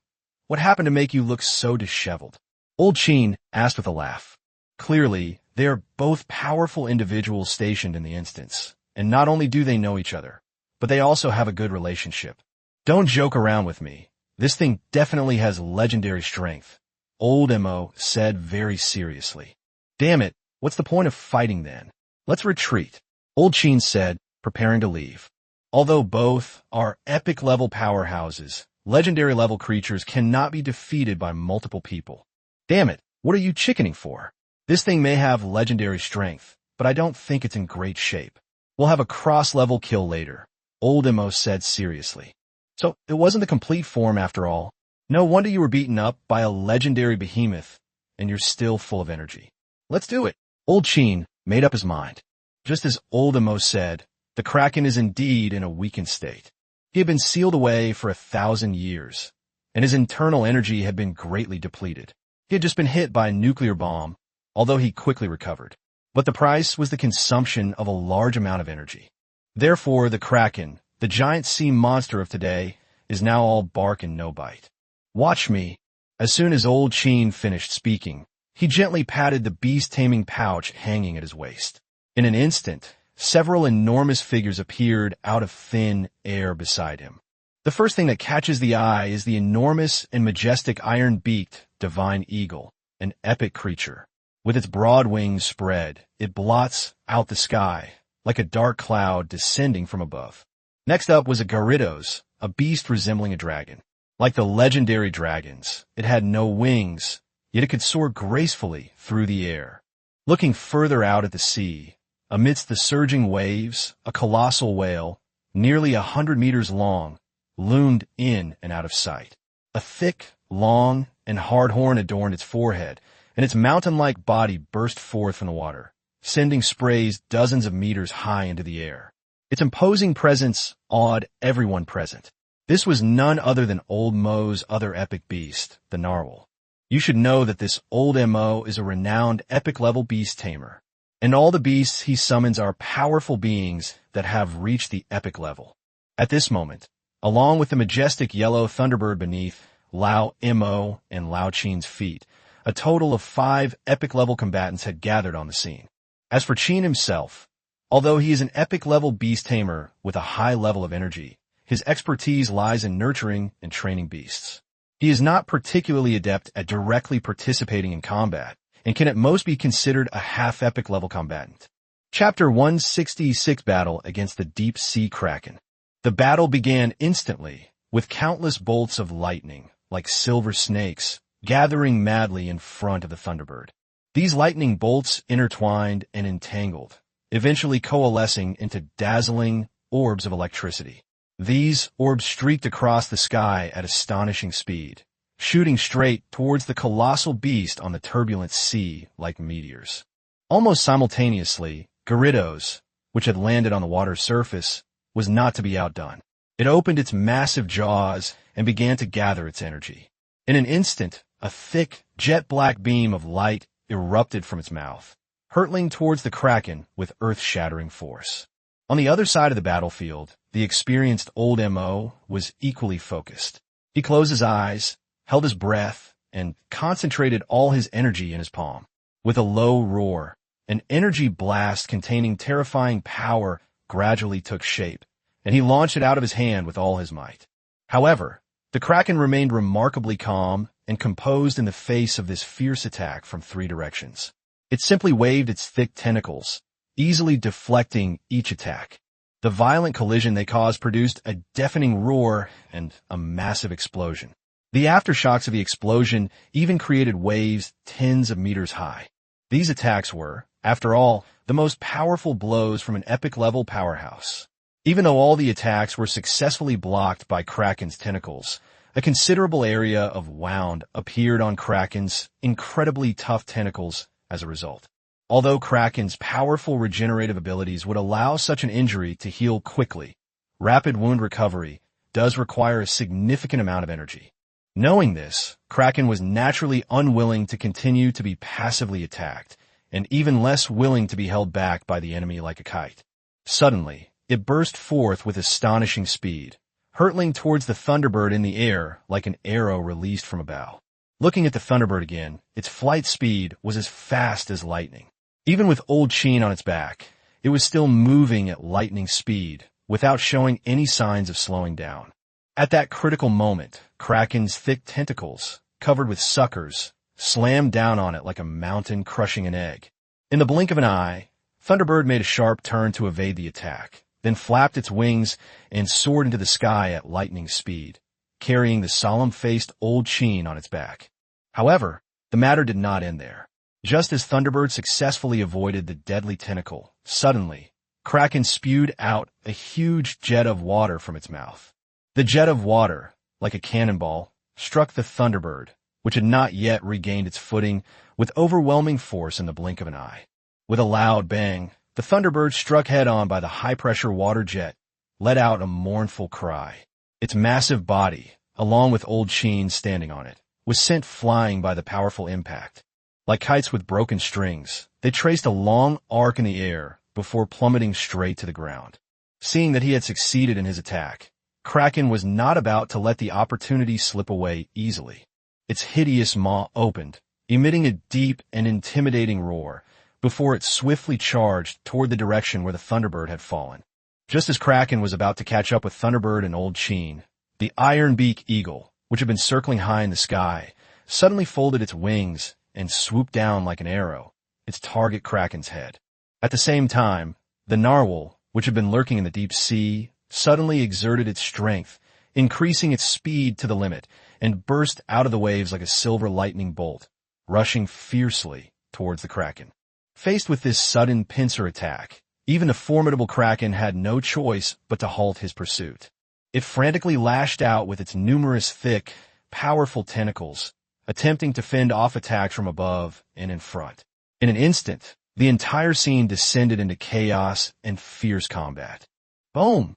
what happened to make you look so disheveled? Old Sheen asked with a laugh. Clearly, they are both powerful individuals stationed in the instance, and not only do they know each other, but they also have a good relationship. Don't joke around with me. This thing definitely has legendary strength, old M.O. said very seriously. Damn it, what's the point of fighting then? Let's retreat, Old Sheen said, preparing to leave. Although both are epic-level powerhouses, legendary-level creatures cannot be defeated by multiple people. Damn it, what are you chickening for? This thing may have legendary strength, but I don't think it's in great shape. We'll have a cross-level kill later, old M.O. said seriously. So, it wasn't the complete form after all. No wonder you were beaten up by a legendary behemoth, and you're still full of energy. Let's do it. Old Sheen made up his mind. Just as old M.O. said, the Kraken is indeed in a weakened state. He had been sealed away for 1,000 years, and his internal energy had been greatly depleted. He had just been hit by a nuclear bomb, although he quickly recovered. But the price was the consumption of a large amount of energy. Therefore, the Kraken, the giant sea monster of today, is now all bark and no bite. Watch me. As soon as Old Sheen finished speaking, he gently patted the beast-taming pouch hanging at his waist. In an instant, several enormous figures appeared out of thin air beside him. The first thing that catches the eye is the enormous and majestic iron-beaked divine eagle, an epic creature. With its broad wings spread, it blots out the sky like a dark cloud descending from above. Next up was a Gyarados, a beast resembling a dragon. Like the legendary dragons, it had no wings, yet it could soar gracefully through the air. Looking further out at the sea, amidst the surging waves, a colossal whale, nearly 100 meters long, loomed in and out of sight. A thick, long, and hard horn adorned its forehead, and its mountain-like body burst forth from the water, sending sprays dozens of meters high into the air. Its imposing presence awed everyone present. This was none other than Old Mo's other epic beast, the narwhal. You should know that this Old M.O. is a renowned epic-level beast tamer, and all the beasts he summons are powerful beings that have reached the epic level. At this moment, along with the majestic yellow thunderbird beneath Lao M.O. and Lao Qin's feet, a total of 5 epic-level combatants had gathered on the scene. As for Qin himself, although he is an epic-level beast tamer with a high level of energy, his expertise lies in nurturing and training beasts. He is not particularly adept at directly participating in combat, and can at most be considered a half-epic level combatant. Chapter 166 Battle against the Deep Sea Kraken. The battle began instantly, with countless bolts of lightning, like silver snakes, gathering madly in front of the Thunderbird. These lightning bolts intertwined and entangled, eventually coalescing into dazzling orbs of electricity. These orbs streaked across the sky at astonishing speed, shooting straight towards the colossal beast on the turbulent sea like meteors. Almost simultaneously, Gyarados, which had landed on the water's surface, was not to be outdone. It opened its massive jaws and began to gather its energy. In an instant, a thick, jet-black beam of light erupted from its mouth, hurtling towards the Kraken with earth-shattering force. On the other side of the battlefield, the experienced Old M.O. was equally focused. He closed his eyes, held his breath, and concentrated all his energy in his palm. With a low roar, an energy blast containing terrifying power gradually took shape, and he launched it out of his hand with all his might. However, the Kraken remained remarkably calm and composed in the face of this fierce attack from three directions. It simply waved its thick tentacles, easily deflecting each attack. The violent collision they caused produced a deafening roar and a massive explosion. The aftershocks of the explosion even created waves tens of meters high. These attacks were, after all, the most powerful blows from an epic-level powerhouse. Even though all the attacks were successfully blocked by Kraken's tentacles, a considerable area of wound appeared on Kraken's incredibly tough tentacles as a result. Although Kraken's powerful regenerative abilities would allow such an injury to heal quickly, rapid wound recovery does require a significant amount of energy. Knowing this, Kraken was naturally unwilling to continue to be passively attacked, and even less willing to be held back by the enemy like a kite. Suddenly, it burst forth with astonishing speed, hurtling towards the Thunderbird in the air like an arrow released from a bow. Looking at the Thunderbird again, its flight speed was as fast as lightning. Even with Old Sheen on its back, it was still moving at lightning speed, without showing any signs of slowing down. At that critical moment, Kraken's thick tentacles, covered with suckers, slammed down on it like a mountain crushing an egg. In the blink of an eye, Thunderbird made a sharp turn to evade the attack, then flapped its wings and soared into the sky at lightning speed, carrying the solemn-faced Old Sheen on its back. However, the matter did not end there. Just as Thunderbird successfully avoided the deadly tentacle, suddenly, Kraken spewed out a huge jet of water from its mouth. The jet of water, like a cannonball, struck the Thunderbird, which had not yet regained its footing, with overwhelming force in the blink of an eye. With a loud bang, the Thunderbird, struck head-on by the high-pressure water jet, let out a mournful cry. Its massive body, along with Old Sheen standing on it, was sent flying by the powerful impact. Like kites with broken strings, they traced a long arc in the air before plummeting straight to the ground. Seeing that he had succeeded in his attack, Kraken was not about to let the opportunity slip away easily. Its hideous maw opened, emitting a deep and intimidating roar, before it swiftly charged toward the direction where the Thunderbird had fallen. Just as Kraken was about to catch up with Thunderbird and Old Sheen, the iron-beak eagle, which had been circling high in the sky, suddenly folded its wings and swooped down like an arrow, its target Kraken's head. At the same time, the narwhal, which had been lurking in the deep sea, suddenly exerted its strength, increasing its speed to the limit, and burst out of the waves like a silver lightning bolt, rushing fiercely towards the Kraken. Faced with this sudden pincer attack, even the formidable Kraken had no choice but to halt his pursuit. It frantically lashed out with its numerous thick, powerful tentacles, attempting to fend off attacks from above and in front. In an instant, the entire scene descended into chaos and fierce combat. Boom!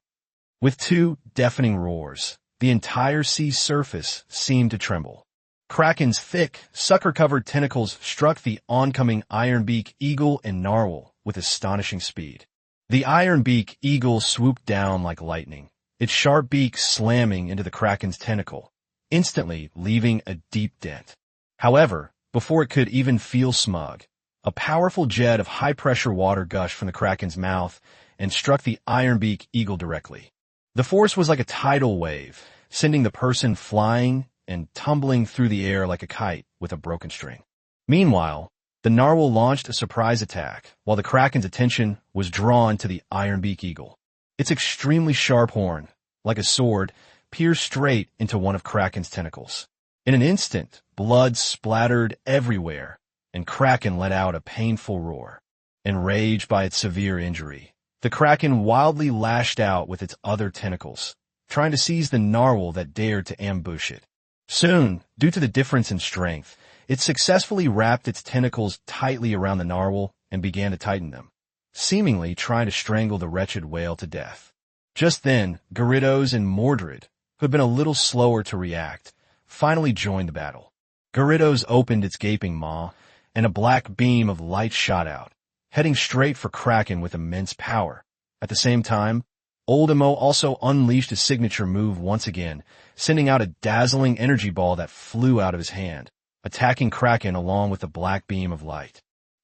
With two deafening roars, the entire sea surface seemed to tremble. Kraken's thick, sucker-covered tentacles struck the oncoming ironbeak eagle and narwhal with astonishing speed. The ironbeak eagle swooped down like lightning, its sharp beak slamming into the Kraken's tentacle, instantly leaving a deep dent. However, before it could even feel smug, a powerful jet of high-pressure water gushed from the Kraken's mouth and struck the ironbeak eagle directly. The force was like a tidal wave, sending the person flying and tumbling through the air like a kite with a broken string. Meanwhile, the narwhal launched a surprise attack, while the Kraken's attention was drawn to the ironbeak eagle. Its extremely sharp horn, like a sword, pierced straight into one of Kraken's tentacles. In an instant, blood splattered everywhere, and Kraken let out a painful roar. Enraged by its severe injury, the Kraken wildly lashed out with its other tentacles, trying to seize the narwhal that dared to ambush it. Soon, due to the difference in strength, it successfully wrapped its tentacles tightly around the narwhal and began to tighten them, seemingly trying to strangle the wretched whale to death. Just then, Gyarados and Mordred, who had been a little slower to react, finally joined the battle. Gyarados opened its gaping maw, and a black beam of light shot out, heading straight for Kraken with immense power. At the same time, Oldemo also unleashed his signature move once again, sending out a dazzling energy ball that flew out of his hand, attacking Kraken along with the black beam of light.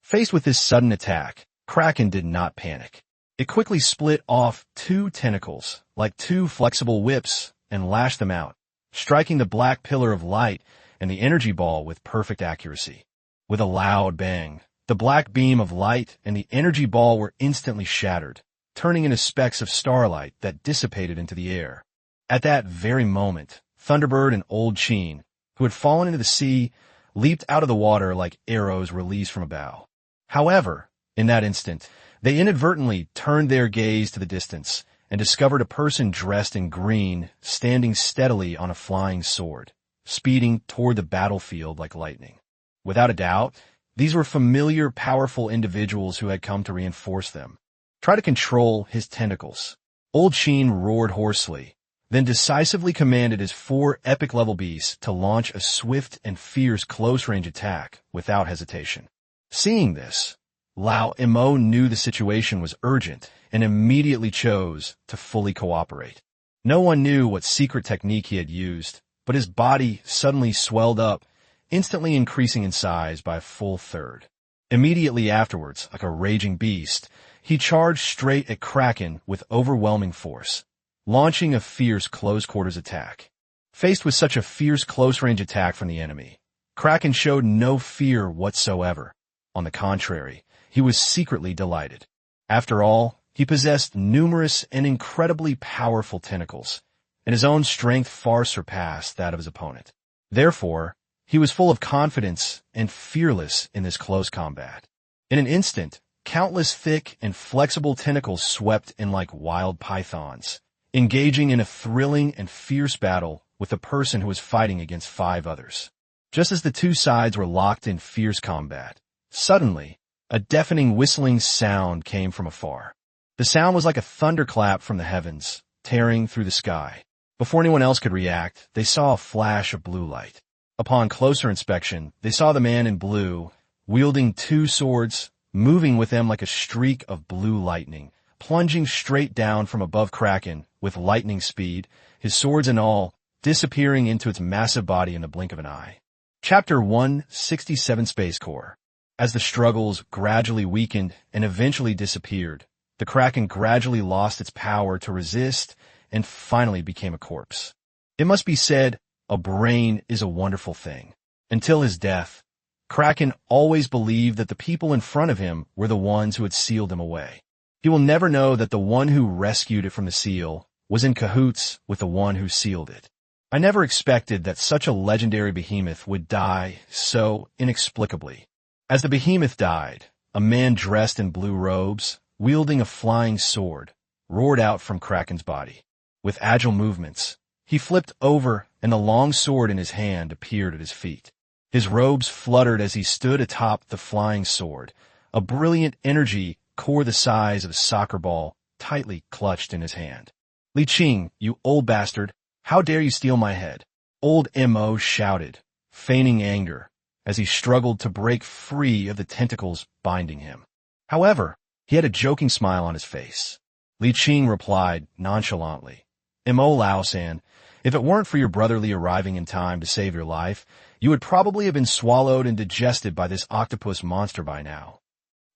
Faced with this sudden attack, Kraken did not panic. It quickly split off 2 tentacles, like 2 flexible whips, and lashed them out, striking the black pillar of light and the energy ball with perfect accuracy. With a loud bang, the black beam of light and the energy ball were instantly shattered, turning into specks of starlight that dissipated into the air. At that very moment, Thunderbird and Old Cheen, who had fallen into the sea, leaped out of the water like arrows released from a bow. However, in that instant, they inadvertently turned their gaze to the distance and discovered a person dressed in green standing steadily on a flying sword, speeding toward the battlefield like lightning. Without a doubt, these were familiar, powerful individuals who had come to reinforce them. Try to control his tentacles. Old Cheen roared hoarsely, then decisively commanded his 4 epic-level beasts to launch a swift and fierce close-range attack without hesitation. Seeing this, Lao Mo knew the situation was urgent and immediately chose to fully cooperate. No one knew what secret technique he had used, but his body suddenly swelled up, instantly increasing in size by a full third. Immediately afterwards, like a raging beast, he charged straight at Kraken with overwhelming force, launching a fierce close-quarters attack. Faced with such a fierce close-range attack from the enemy, Kraken showed no fear whatsoever. On the contrary, he was secretly delighted. After all, he possessed numerous and incredibly powerful tentacles, and his own strength far surpassed that of his opponent. Therefore, he was full of confidence and fearless in this close combat. In an instant, countless thick and flexible tentacles swept in like wild pythons, engaging in a thrilling and fierce battle with the person who was fighting against 5 others. Just as the 2 sides were locked in fierce combat, suddenly, a deafening whistling sound came from afar. The sound was like a thunderclap from the heavens, tearing through the sky. Before anyone else could react, they saw a flash of blue light. Upon closer inspection, they saw the man in blue, wielding 2 swords, moving with them like a streak of blue lightning, plunging straight down from above Kraken with lightning speed, his swords and all, disappearing into its massive body in the blink of an eye. Chapter 167 Space Corps. As the struggles gradually weakened and eventually disappeared, the Kraken gradually lost its power to resist and finally became a corpse. It must be said, a brain is a wonderful thing. Until his death, Kraken always believed that the people in front of him were the ones who had sealed him away. He will never know that the one who rescued it from the seal was in cahoots with the one who sealed it. I never expected that such a legendary behemoth would die so inexplicably. As the behemoth died, a man dressed in blue robes, wielding a flying sword, roared out from Kraken's body. With agile movements, he flipped over and the long sword in his hand appeared at his feet. His robes fluttered as he stood atop the flying sword, a brilliant energy core the size of a soccer ball tightly clutched in his hand. "Li Qing, you old bastard, how dare you steal my head?" Old Mo shouted, feigning anger, as he struggled to break free of the tentacles binding him. However, he had a joking smile on his face. Li Qing replied nonchalantly, "Mo Lao-san, if it weren't for your brotherly arriving in time to save your life, you would probably have been swallowed and digested by this octopus monster by now."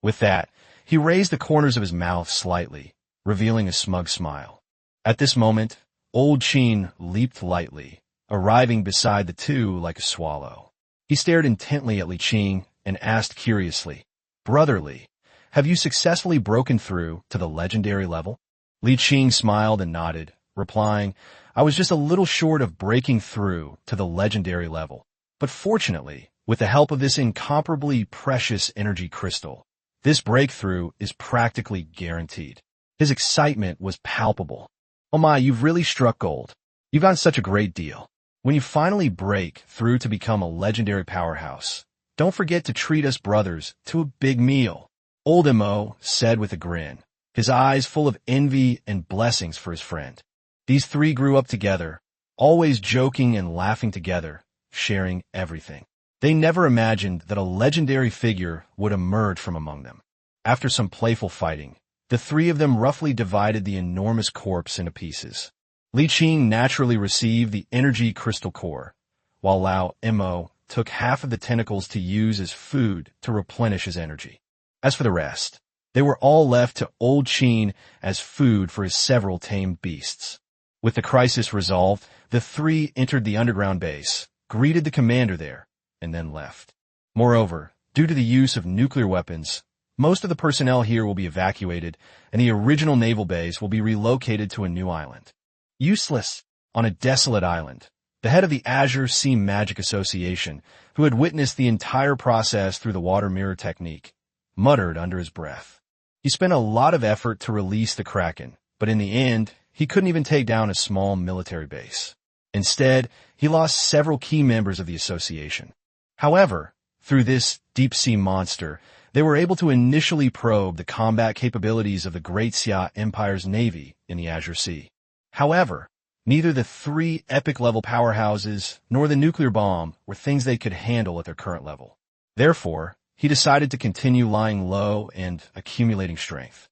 With that, he raised the corners of his mouth slightly, revealing a smug smile. At this moment, Old Cheen leaped lightly, arriving beside the 2 like a swallow. He stared intently at Li Qing and asked curiously, "Brotherly, have you successfully broken through to the legendary level?" Li Qing smiled and nodded, replying, "I was just a little short of breaking through to the legendary level. But fortunately, with the help of this incomparably precious energy crystal, this breakthrough is practically guaranteed." His excitement was palpable. "Oh my, you've really struck gold. You've gotten such a great deal. When you finally break through to become a legendary powerhouse, don't forget to treat us brothers to a big meal," Old Mo said with a grin, his eyes full of envy and blessings for his friend. These 3 grew up together, always joking and laughing together, sharing everything. They never imagined that a legendary figure would emerge from among them. After some playful fighting, the 3 of them roughly divided the enormous corpse into pieces. Li Qing naturally received the energy crystal core, while Lao Mo took half of the tentacles to use as food to replenish his energy. As for the rest, they were all left to old Qin as food for his several tamed beasts. With the crisis resolved, the three entered the underground base, greeted the commander there, and then left. Moreover, due to the use of nuclear weapons, most of the personnel here will be evacuated, and the original naval base will be relocated to a new island. Useless, on a desolate island, the head of the Azure Sea Magic Association, who had witnessed the entire process through the water mirror technique, muttered under his breath. He spent a lot of effort to release the Kraken, but in the end, he couldn't even take down a small military base. Instead, he lost several key members of the association. However, through this deep-sea monster, they were able to initially probe the combat capabilities of the Great Xia Empire's navy in the Azure Sea. However, neither the three epic-level powerhouses nor the nuclear bomb were things they could handle at their current level. Therefore, he decided to continue lying low and accumulating strength.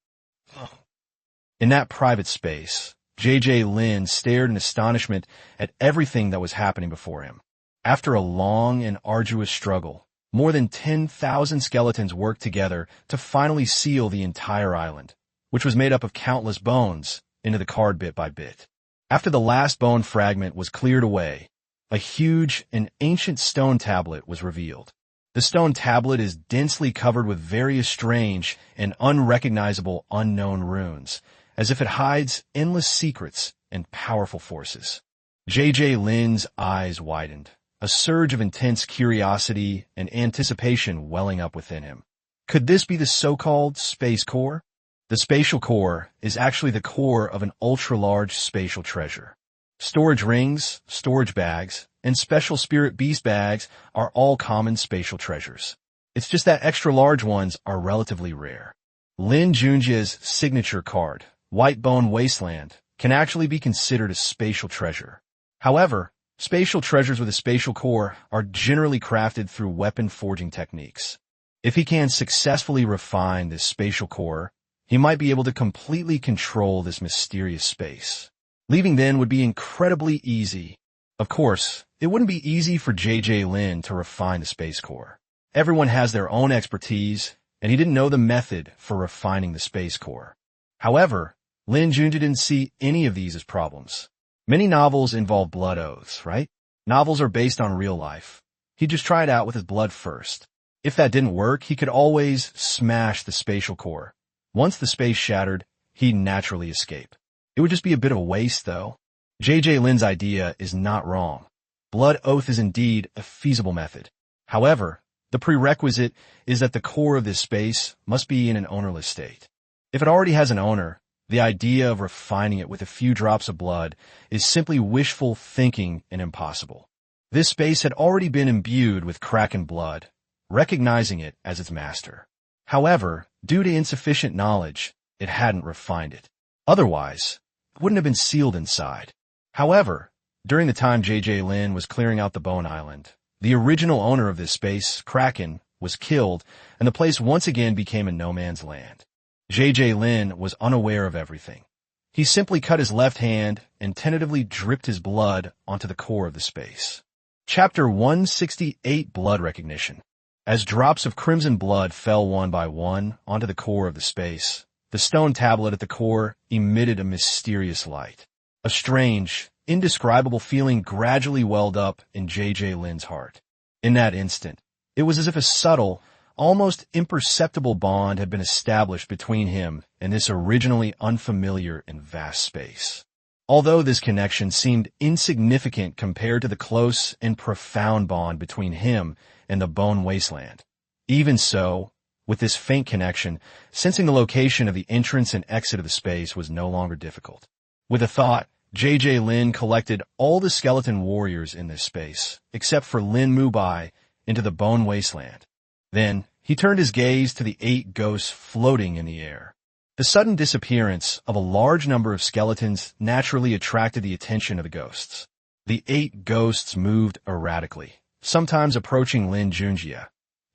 In that private space, J.J. Lin stared in astonishment at everything that was happening before him. After a long and arduous struggle, more than 10,000 skeletons worked together to finally seal the entire island, which was made up of countless bones, into the card bit by bit. After the last bone fragment was cleared away, a huge and ancient stone tablet was revealed. The stone tablet is densely covered with various strange and unrecognizable unknown runes, as if it hides endless secrets and powerful forces. J.J. Lin's eyes widened, a surge of intense curiosity and anticipation welling up within him. Could this be the so-called space core? The spatial core is actually the core of an ultra-large spatial treasure. Storage rings, storage bags, and special spirit beast bags are all common spatial treasures. It's just that extra-large ones are relatively rare. Lin Junjie's signature card, White Bone Wasteland, can actually be considered a spatial treasure. However, spatial treasures with a spatial core are generally crafted through weapon forging techniques. If he can successfully refine this spatial core, he might be able to completely control this mysterious space. Leaving then would be incredibly easy. Of course, it wouldn't be easy for J.J. Lin to refine the space core. Everyone has their own expertise, and he didn't know the method for refining the space core. However, Lin Junjie didn't see any of these as problems. Many novels involve blood oaths, right? Novels are based on real life. He'd just try it out with his blood first. If that didn't work, he could always smash the spatial core. Once the space shattered, he'd naturally escape. It would just be a bit of a waste, though. J.J. Lin's idea is not wrong. Blood oath is indeed a feasible method. However, the prerequisite is that the core of this space must be in an ownerless state. If it already has an owner, the idea of refining it with a few drops of blood is simply wishful thinking and impossible. This space had already been imbued with Kraken blood, recognizing it as its master. However, due to insufficient knowledge, it hadn't refined it. Otherwise, it wouldn't have been sealed inside. However, during the time J.J. Lin was clearing out the Bone Island, the original owner of this space, Kraken, was killed, and the place once again became a no-man's land. J.J. Lin was unaware of everything. He simply cut his left hand and tentatively dripped his blood onto the core of the space. Chapter 168, Blood Recognition. As drops of crimson blood fell one by one onto the core of the space, the stone tablet at the core emitted a mysterious light. A strange, indescribable feeling gradually welled up in J.J. Lin's heart. In that instant, it was as if a subtle, almost imperceptible bond had been established between him and this originally unfamiliar and vast space. Although this connection seemed insignificant compared to the close and profound bond between him and the Bone Wasteland. Even so, with this faint connection, sensing the location of the entrance and exit of the space was no longer difficult. With a thought, J.J. Lin collected all the skeleton warriors in this space, except for Lin Mubai, into the Bone Wasteland. Then, he turned his gaze to the 8 ghosts floating in the air. The sudden disappearance of a large number of skeletons naturally attracted the attention of the ghosts. The 8 ghosts moved erratically, sometimes approaching Lin Junjie,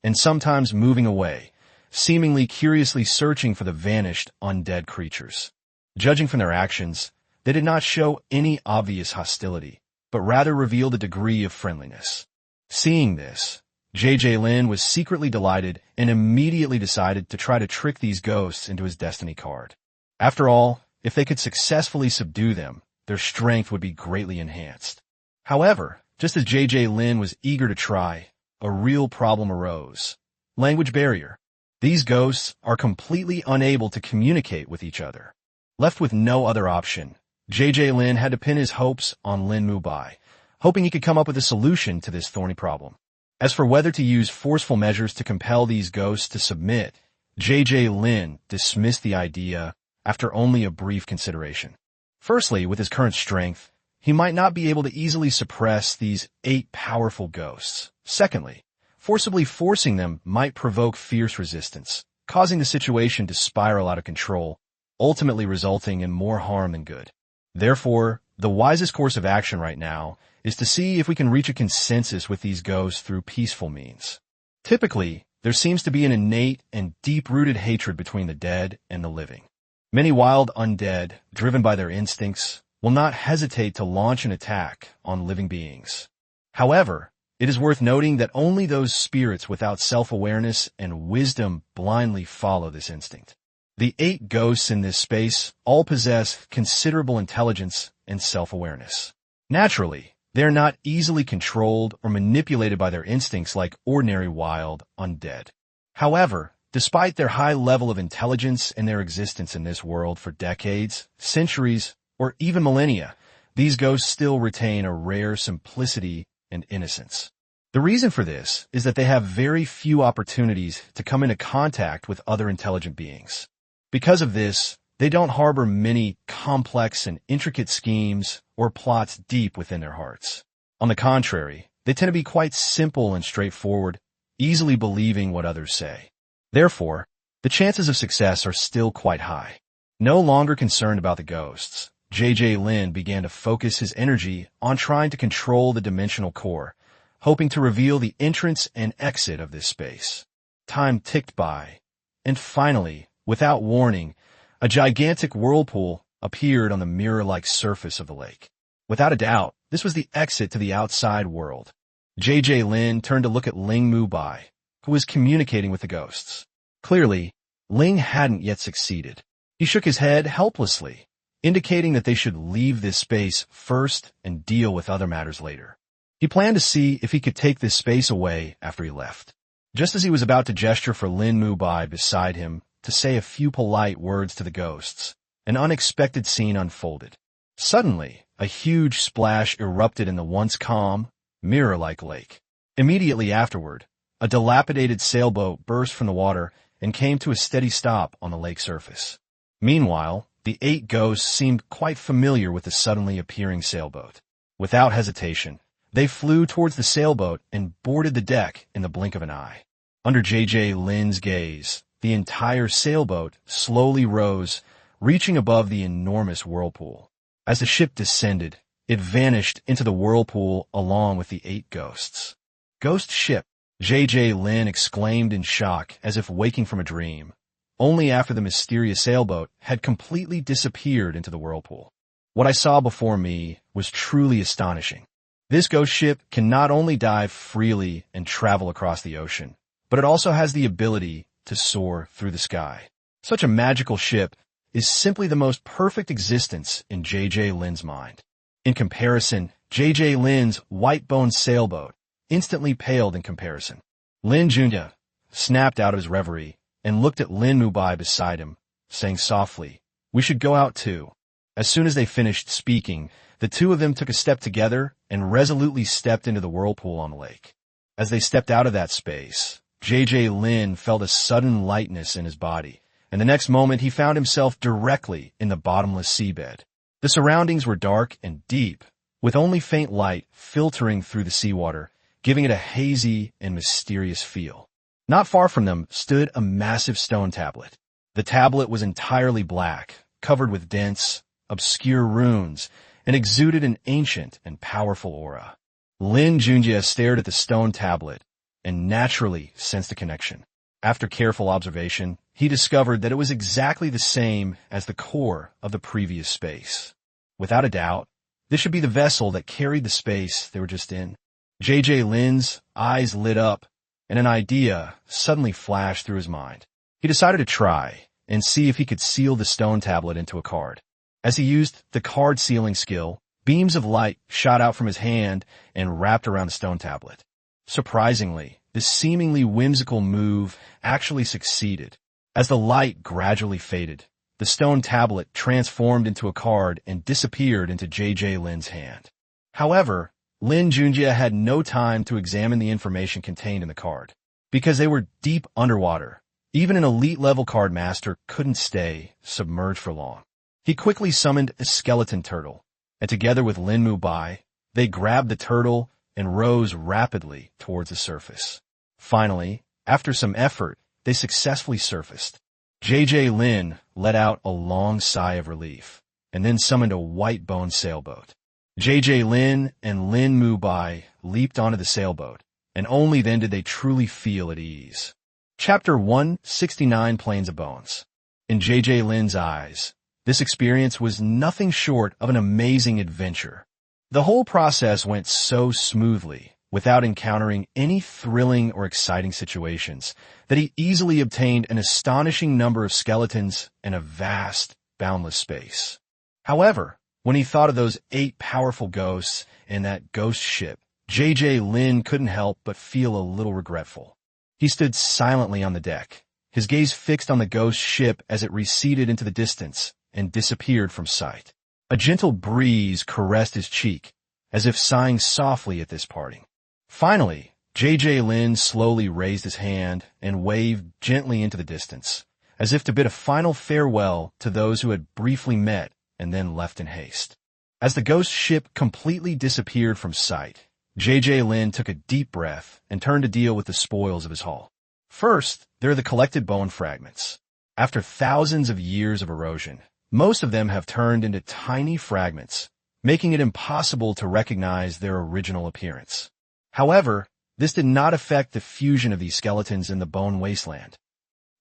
and sometimes moving away, seemingly curiously searching for the vanished undead creatures. Judging from their actions, they did not show any obvious hostility, but rather revealed a degree of friendliness. Seeing this, JJ Lin was secretly delighted and immediately decided to try to trick these ghosts into his destiny card. After all, if they could successfully subdue them, their strength would be greatly enhanced. However, just as JJ Lin was eager to try, a real problem arose. Language barrier. These ghosts are completely unable to communicate with each other. Left with no other option, JJ Lin had to pin his hopes on Lin Junjie, hoping he could come up with a solution to this thorny problem. As for whether to use forceful measures to compel these ghosts to submit, JJ Lin dismissed the idea after only a brief consideration. Firstly, with his current strength, he might not be able to easily suppress these 8 powerful ghosts. Secondly, forcibly forcing them might provoke fierce resistance, causing the situation to spiral out of control, ultimately resulting in more harm than good. Therefore, the wisest course of action right now is to see if we can reach a consensus with these ghosts through peaceful means. Typically, there seems to be an innate and deep-rooted hatred between the dead and the living. Many wild undead, driven by their instincts, will not hesitate to launch an attack on living beings. However, it is worth noting that only those spirits without self-awareness and wisdom blindly follow this instinct. The 8 ghosts in this space all possess considerable intelligence and self-awareness. Naturally, they are not easily controlled or manipulated by their instincts like ordinary wild undead. However, despite their high level of intelligence and their existence in this world for decades, centuries, or even millennia, these ghosts still retain a rare simplicity and innocence. The reason for this is that they have very few opportunities to come into contact with other intelligent beings. Because of this, they don't harbor many complex and intricate schemes or plots deep within their hearts. On the contrary, they tend to be quite simple and straightforward, easily believing what others say. Therefore, the chances of success are still quite high. No longer concerned about the ghosts, JJ Lin began to focus his energy on trying to control the dimensional core, hoping to reveal the entrance and exit of this space. Time ticked by, and finally, without warning, a gigantic whirlpool appeared on the mirror-like surface of the lake. Without a doubt, this was the exit to the outside world. JJ Lin turned to look at Lin Junjie, who was communicating with the ghosts. Clearly, Ling hadn't yet succeeded. He shook his head helplessly, indicating that they should leave this space first and deal with other matters later. He planned to see if he could take this space away after he left. Just as he was about to gesture for Lin Junjie beside him to say a few polite words to the ghosts, an unexpected scene unfolded. Suddenly, a huge splash erupted in the once calm, mirror-like lake. Immediately afterward, a dilapidated sailboat burst from the water and came to a steady stop on the lake surface. Meanwhile, the 8 ghosts seemed quite familiar with the suddenly appearing sailboat. Without hesitation, they flew towards the sailboat and boarded the deck in the blink of an eye. Under JJ Lin's gaze, the entire sailboat slowly rose, reaching above the enormous whirlpool. As the ship descended, it vanished into the whirlpool along with the 8 ghosts. "Ghost ship," JJ Lin exclaimed in shock as if waking from a dream, only after the mysterious sailboat had completely disappeared into the whirlpool. What I saw before me was truly astonishing. This ghost ship can not only dive freely and travel across the ocean, but it also has the ability to soar through the sky. Such a magical ship is simply the most perfect existence in JJ Lin's mind. In comparison, JJ Lin's white-boned sailboat instantly paled in comparison. Lin Junjie snapped out of his reverie and looked at Lin Junjie beside him, saying softly, "We should go out too." As soon as they finished speaking, the two of them took a step together and resolutely stepped into the whirlpool on the lake. As they stepped out of that space, JJ Lin felt a sudden lightness in his body, and the next moment he found himself directly in the bottomless seabed. The surroundings were dark and deep, with only faint light filtering through the seawater, giving it a hazy and mysterious feel. Not far from them stood a massive stone tablet. The tablet was entirely black, covered with dense, obscure runes, and exuded an ancient and powerful aura. Lin Junjie stared at the stone tablet and naturally sensed a connection. After careful observation, he discovered that it was exactly the same as the core of the previous space. Without a doubt, this should be the vessel that carried the space they were just in. JJ Lin's eyes lit up and an idea suddenly flashed through his mind. He decided to try and see if he could seal the stone tablet into a card. As he used the card sealing skill, beams of light shot out from his hand and wrapped around the stone tablet. Surprisingly, this seemingly whimsical move actually succeeded. As the light gradually faded, the stone tablet transformed into a card and disappeared into J.J. Lin's hand. However, Lin Junjie had no time to examine the information contained in the card. Because they were deep underwater, even an elite-level card master couldn't stay submerged for long. He quickly summoned a skeleton turtle, and together with Lin Junjie, they grabbed the turtle and rose rapidly towards the surface. Finally, after some effort, they successfully surfaced. J.J. Lin let out a long sigh of relief, and then summoned a white bone sailboat. J.J. Lin and Lin Junjie leaped onto the sailboat, and only then did they truly feel at ease. Chapter 169 Plains of Bones. In J.J. Lin's eyes, this experience was nothing short of an amazing adventure. The whole process went so smoothly, without encountering any thrilling or exciting situations, that he easily obtained an astonishing number of skeletons in a vast, boundless space. However, when he thought of those 8 powerful ghosts and that ghost ship, J.J. Lin couldn't help but feel a little regretful. He stood silently on the deck, his gaze fixed on the ghost ship as it receded into the distance and disappeared from sight. A gentle breeze caressed his cheek, as if sighing softly at this parting. Finally, J.J. Lin slowly raised his hand and waved gently into the distance, as if to bid a final farewell to those who had briefly met and then left in haste. As the ghost ship completely disappeared from sight, J.J. Lin took a deep breath and turned to deal with the spoils of his haul. First, there are the collected bone fragments. After thousands of years of erosion, most of them have turned into tiny fragments, making it impossible to recognize their original appearance. However, this did not affect the fusion of these skeletons in the bone wasteland.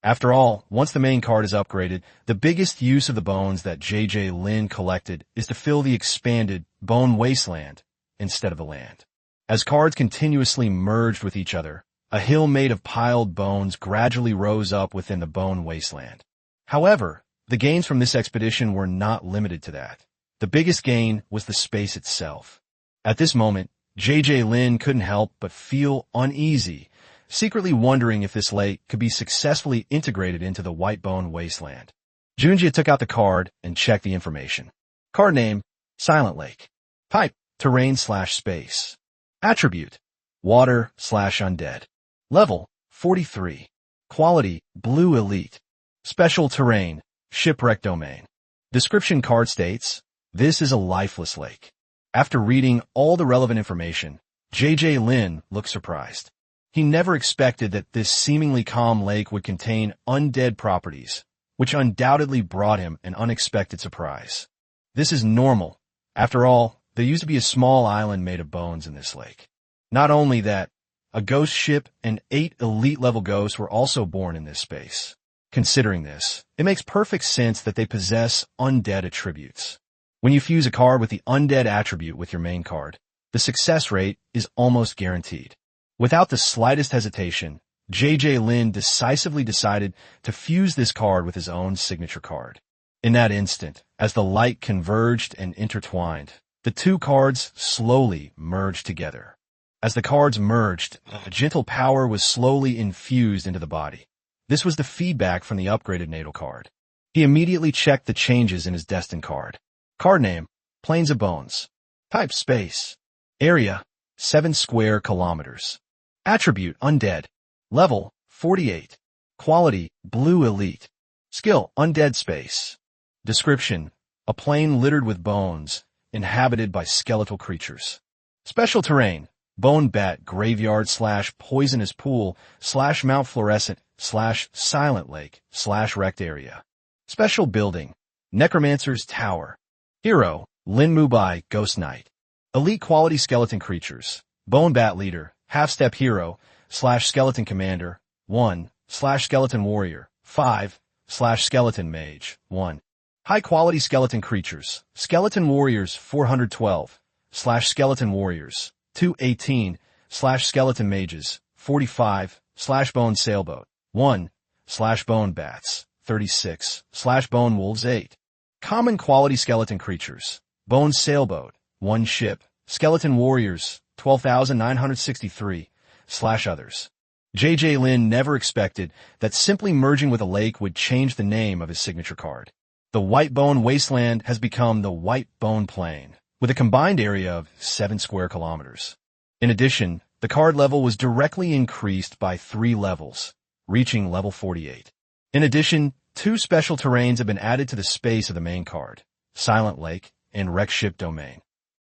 After all, once the main card is upgraded, the biggest use of the bones that J.J. Lin collected is to fill the expanded bone wasteland instead of the land. As cards continuously merged with each other, a hill made of piled bones gradually rose up within the bone wasteland. However, the gains from this expedition were not limited to that. The biggest gain was the space itself. At this moment, J.J. Lin couldn't help but feel uneasy, secretly wondering if this lake could be successfully integrated into the white bone wasteland. Junjie took out the card and checked the information. Card name, Silent Lake. Type, terrain/space. Attribute, water/undead. Level, 43. Quality, blue elite. Special terrain, shipwreck domain. Description card states, this is a lifeless lake. After reading all the relevant information, J.J. Lin looked surprised. He never expected that this seemingly calm lake would contain undead properties, which undoubtedly brought him an unexpected surprise. This is normal. After all, there used to be a small island made of bones in this lake. Not only that, a ghost ship and 8 elite-level ghosts were also born in this space. Considering this, it makes perfect sense that they possess undead attributes. When you fuse a card with the undead attribute with your main card, the success rate is almost guaranteed. Without the slightest hesitation, J.J. Lin decisively decided to fuse this card with his own signature card. In that instant, as the light converged and intertwined, the 2 cards slowly merged together. As the cards merged, a gentle power was slowly infused into the body. This was the feedback from the upgraded natal card. He immediately checked the changes in his destined card. Card name, Plains of Bones. Type, space. Area, 7 square kilometers. Attribute, undead. Level, 48. Quality, blue elite. Skill, undead space. Description, a plain littered with bones, inhabited by skeletal creatures. Special terrain, bone bat graveyard/poisonous pool/Mount Fluorescent/silent lake/wrecked area. Special building, necromancer's tower. Hero, Lin Junjie, ghost knight. Elite quality skeleton creatures, bone bat leader, half-step hero/skeleton commander, 1/skeleton warrior, 5/skeleton mage, 1. High-quality skeleton creatures, skeleton warriors 412/skeleton warriors, 218/skeleton mages, 45, slash bone sailboat, 1, slash bone bats, 36, slash bone wolves, 8. Common quality skeleton creatures, bone sailboat, 1 ship, skeleton warriors, 12,963, slash others. J.J. Lin never expected that simply merging with a lake would change the name of his signature card. The White Bone Wasteland has become the White Bone Plain, with a combined area of 7 square kilometers. In addition, the card level was directly increased by 3 levels, reaching level 48. In addition, 2 special terrains have been added to the space of the main card, Silent Lake and Wreck Ship Domain.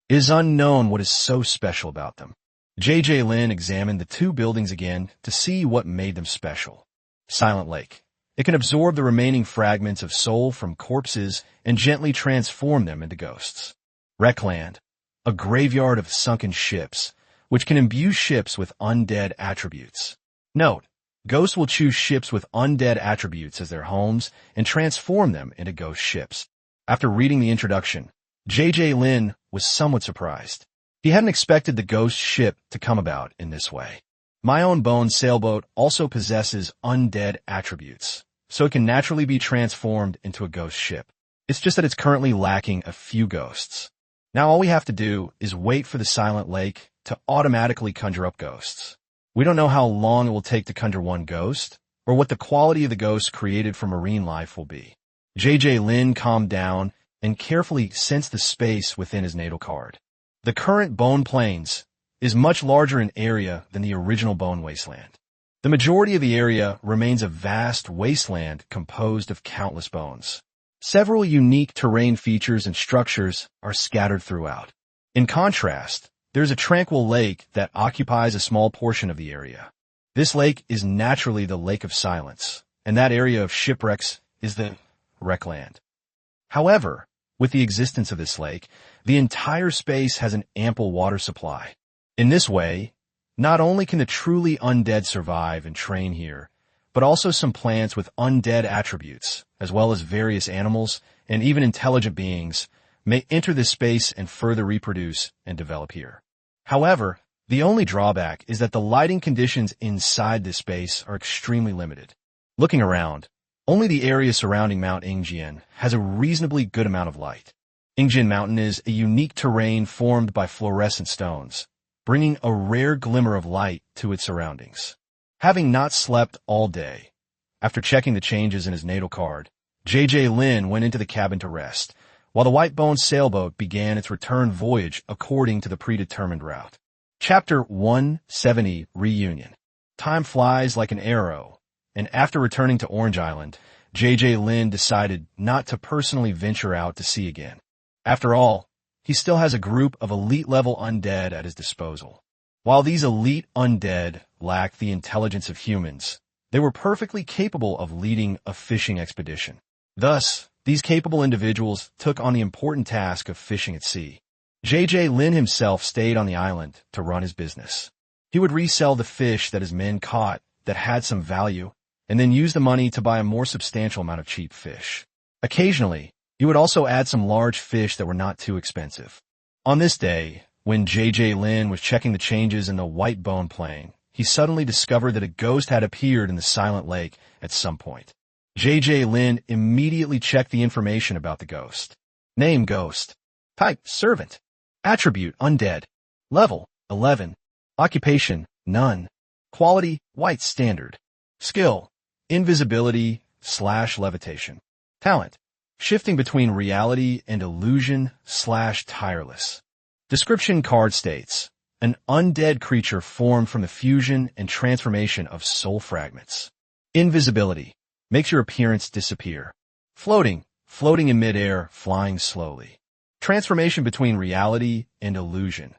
It is unknown what is so special about them. J.J. Lin examined the 2 buildings again to see what made them special. Silent Lake. It can absorb the remaining fragments of soul from corpses and gently transform them into ghosts. Wreckland. A graveyard of sunken ships, which can imbue ships with undead attributes. Note, ghosts will choose ships with undead attributes as their homes and transform them into ghost ships. After reading the introduction, J.J. Lin was somewhat surprised. He hadn't expected the ghost ship to come about in this way. My Own Bone Sailboat also possesses undead attributes, so it can naturally be transformed into a ghost ship. It's just that it's currently lacking a few ghosts. Now all we have to do is wait for the Silent Lake to automatically conjure up ghosts. We don't know how long it will take to conjure 1 ghost, or what the quality of the ghosts created from marine life will be. J.J. Lin calmed down and carefully sensed the space within his natal card. The current Bone Plains is much larger in area than the original Bone Wasteland. The majority of the area remains a vast wasteland composed of countless bones. Several unique terrain features and structures are scattered throughout. In contrast, there's a tranquil lake that occupies a small portion of the area. This lake is naturally the Lake of Silence, and that area of shipwrecks is the Wreckland. However, with the existence of this lake, the entire space has an ample water supply. In this way, not only can the truly undead survive and train here, but also some plants with undead attributes, as well as various animals and even intelligent beings, may enter this space and further reproduce and develop here. However, the only drawback is that the lighting conditions inside this space are extremely limited. Looking around, only the area surrounding Mount Ingjian has a reasonably good amount of light. Ingjian Mountain is a unique terrain formed by fluorescent stones, bringing a rare glimmer of light to its surroundings. Having not slept all day, after checking the changes in his natal card, J.J. Lin went into the cabin to rest, while the White Bone Sailboat began its return voyage according to the predetermined route. Chapter 170 Reunion. Time flies like an arrow, and after returning to Orange Island, J.J. Lin decided not to personally venture out to sea again. After all, he still has a group of elite-level undead at his disposal. While these elite undead lacked the intelligence of humans, they were perfectly capable of leading a fishing expedition. Thus, these capable individuals took on the important task of fishing at sea. J.J. Lin himself stayed on the island to run his business. He would resell the fish that his men caught that had some value, and then use the money to buy a more substantial amount of cheap fish. Occasionally, he would also add some large fish that were not too expensive. On this day, when J.J. Lin was checking the changes in the White Bone Plain, he suddenly discovered that a ghost had appeared in the Silent Lake at some point. J.J. Lin immediately checked the information about the ghost. Name: Ghost. Type: Servant. Attribute: Undead. Level: 11. Occupation: None. Quality: White Standard. Skill: Invisibility/Levitation. Talent: Shifting between reality and illusion / tireless. Description card states, an undead creature formed from the fusion and transformation of soul fragments. Invisibility: makes your appearance disappear. Floating in midair, flying slowly. Transformation between reality and illusion.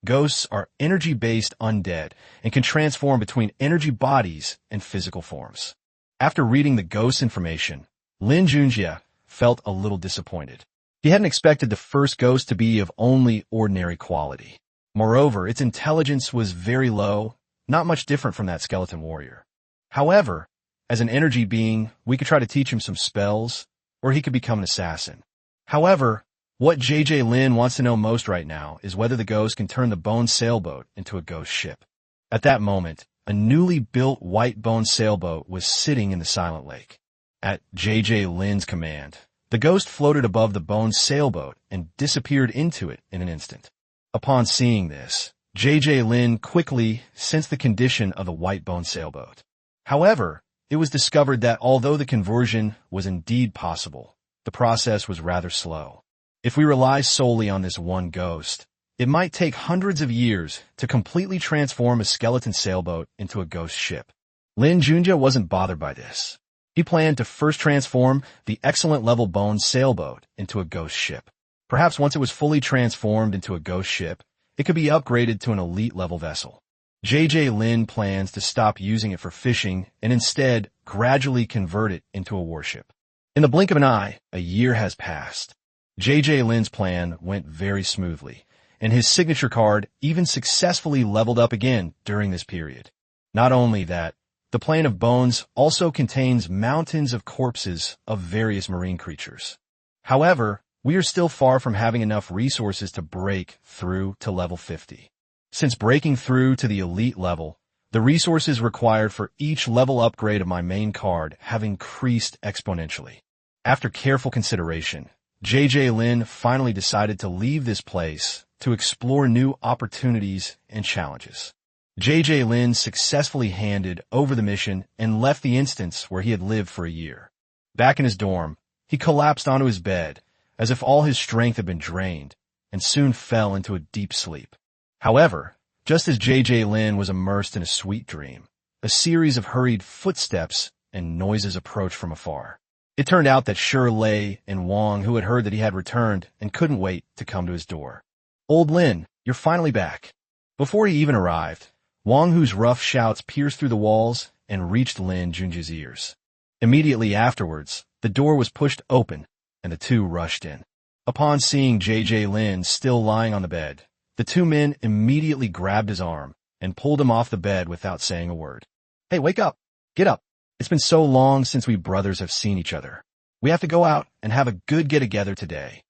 Ghosts are energy-based undead and can transform between energy bodies and physical forms. After reading the ghost information, Lin Junjie felt a little disappointed. He hadn't expected the first ghost to be of only ordinary quality. Moreover, its intelligence was very low, not much different from that skeleton warrior. However, as an energy being, we could try to teach him some spells, or he could become an assassin. However, what J.J. Lin wants to know most right now is whether the ghost can turn the bone sailboat into a ghost ship. At that moment, a newly built white bone sailboat was sitting in the silent lake. At J.J. Lin's command, the ghost floated above the bone sailboat and disappeared into it in an instant. Upon seeing this, J.J. Lin quickly sensed the condition of the white bone sailboat. However, it was discovered that although the conversion was indeed possible, the process was rather slow. If we rely solely on this one ghost, it might take hundreds of years to completely transform a skeleton sailboat into a ghost ship. Lin Junjie wasn't bothered by this. He planned to first transform the excellent level bone sailboat into a ghost ship. Perhaps once it was fully transformed into a ghost ship, it could be upgraded to an elite level vessel. J.J. Lin plans to stop using it for fishing and instead gradually convert it into a warship. In the blink of an eye, a year has passed. J.J. Lin's plan went very smoothly, and his signature card even successfully leveled up again during this period. Not only that, the plane of bones also contains mountains of corpses of various marine creatures. However, we are still far from having enough resources to break through to level 50. Since breaking through to the elite level, the resources required for each level upgrade of my main card have increased exponentially. After careful consideration, J.J. Lin finally decided to leave this place to explore new opportunities and challenges. J.J. Lin successfully handed over the mission and left the instance where he had lived for a year. Back in his dorm, he collapsed onto his bed as if all his strength had been drained and soon fell into a deep sleep. However, just as J.J. Lin was immersed in a sweet dream, a series of hurried footsteps and noises approached from afar. It turned out that Shirley and Wang, who had heard that he had returned and couldn't wait to come to his door. "Old Lin, you're finally back." Before he even arrived, Wang Hu's rough shouts pierced through the walls and reached Lin Junjie's ears. Immediately afterwards, the door was pushed open, and the two rushed in. Upon seeing J.J. Lin still lying on the bed, the two men immediately grabbed his arm and pulled him off the bed without saying a word. "Hey, wake up! Get up! It's been so long since we brothers have seen each other. We have to go out and have a good get-together today,"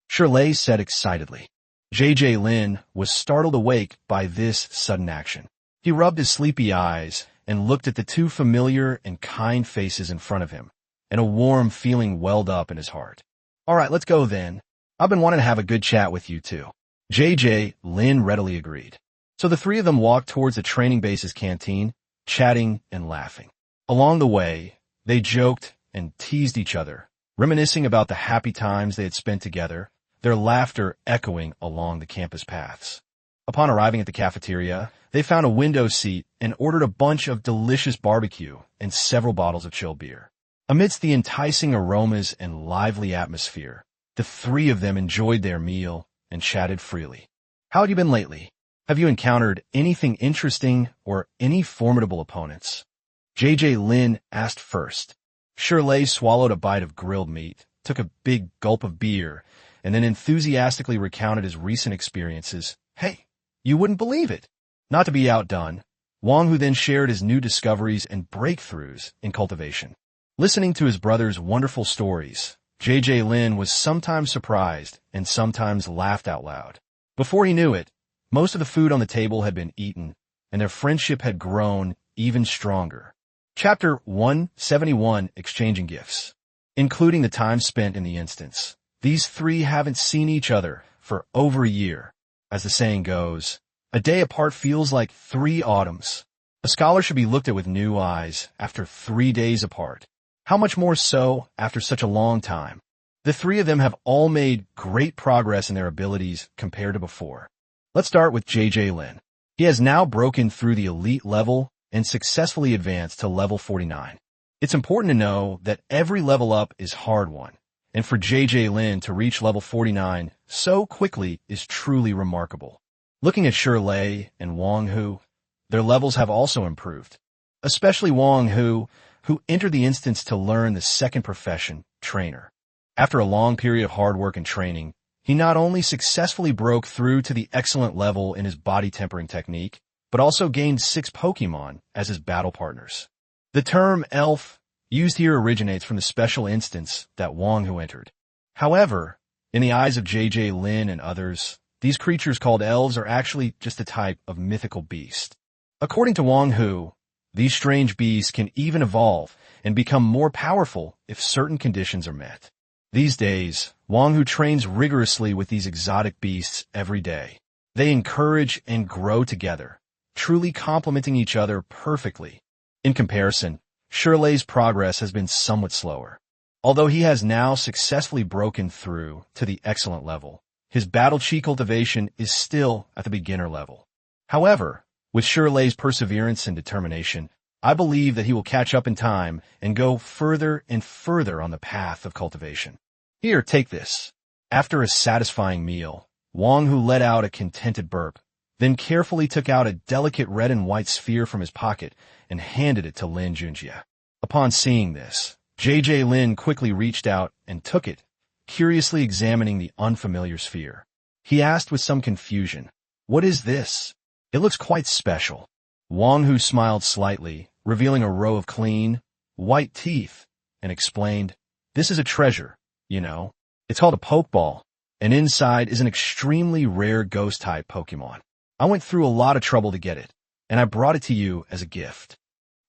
Shirley said excitedly. J.J. Lin was startled awake by this sudden action. He rubbed his sleepy eyes and looked at the two familiar and kind faces in front of him, and a warm feeling welled up in his heart. "All right, let's go then. I've been wanting to have a good chat with you too." J.J. Lin readily agreed. So the three of them walked towards the training base's canteen, chatting and laughing. Along the way, they joked and teased each other, reminiscing about the happy times they had spent together, their laughter echoing along the campus paths. Upon arriving at the cafeteria, they found a window seat and ordered a bunch of delicious barbecue and several bottles of chilled beer. Amidst the enticing aromas and lively atmosphere, the three of them enjoyed their meal and chatted freely. "How have you been lately? Have you encountered anything interesting or any formidable opponents?" J.J. Lin asked first. Shirley swallowed a bite of grilled meat, took a big gulp of beer, and then enthusiastically recounted his recent experiences. "Hey, you wouldn't believe it." Not to be outdone, Wang Hu then shared his new discoveries and breakthroughs in cultivation. Listening to his brother's wonderful stories, J.J. Lin was sometimes surprised and sometimes laughed out loud. Before he knew it, most of the food on the table had been eaten, and their friendship had grown even stronger. Chapter 171, Exchanging Gifts. Including the time spent in the instance, these three haven't seen each other for over a year. As the saying goes, a day apart feels like 3 autumns. A scholar should be looked at with new eyes after 3 days apart. How much more so after such a long time? The three of them have all made great progress in their abilities compared to before. Let's start with J.J. Lin. He has now broken through the elite level and successfully advanced to level 49. It's important to know that every level up is hard won, and for J.J. Lin to reach level 49 so quickly is truly remarkable. Looking at Shirley and Wang Hu, their levels have also improved, especially Wang Hu, who entered the instance to learn the second profession, trainer. After a long period of hard work and training, he not only successfully broke through to the excellent level in his body tempering technique, but also gained 6 Pokemon as his battle partners. The term elf used here originates from the special instance that Wang Hu entered. However, in the eyes of J.J. Lin and others, these creatures called elves are actually just a type of mythical beast. According to Wang Hu, these strange beasts can even evolve and become more powerful if certain conditions are met. These days, Wang Hu trains rigorously with these exotic beasts every day. They encourage and grow together, truly complementing each other perfectly. In comparison, Shirley's progress has been somewhat slower. Although he has now successfully broken through to the excellent level, his battle chi cultivation is still at the beginner level. However, with Shirley's perseverance and determination, I believe that he will catch up in time and go further and further on the path of cultivation. Here, take this. After a satisfying meal, Wang Hu let out a contented burp, then carefully took out a delicate red and white sphere from his pocket and handed it to Lin Junjie. Upon seeing this, JJ Lin quickly reached out and took it, curiously examining the unfamiliar sphere. He asked with some confusion, "What is this? It looks quite special." Wang Hu smiled slightly, revealing a row of clean, white teeth, and explained, "This is a treasure, you know. It's called a pokeball, and inside is an extremely rare ghost-type Pokemon. I went through a lot of trouble to get it, and I brought it to you as a gift."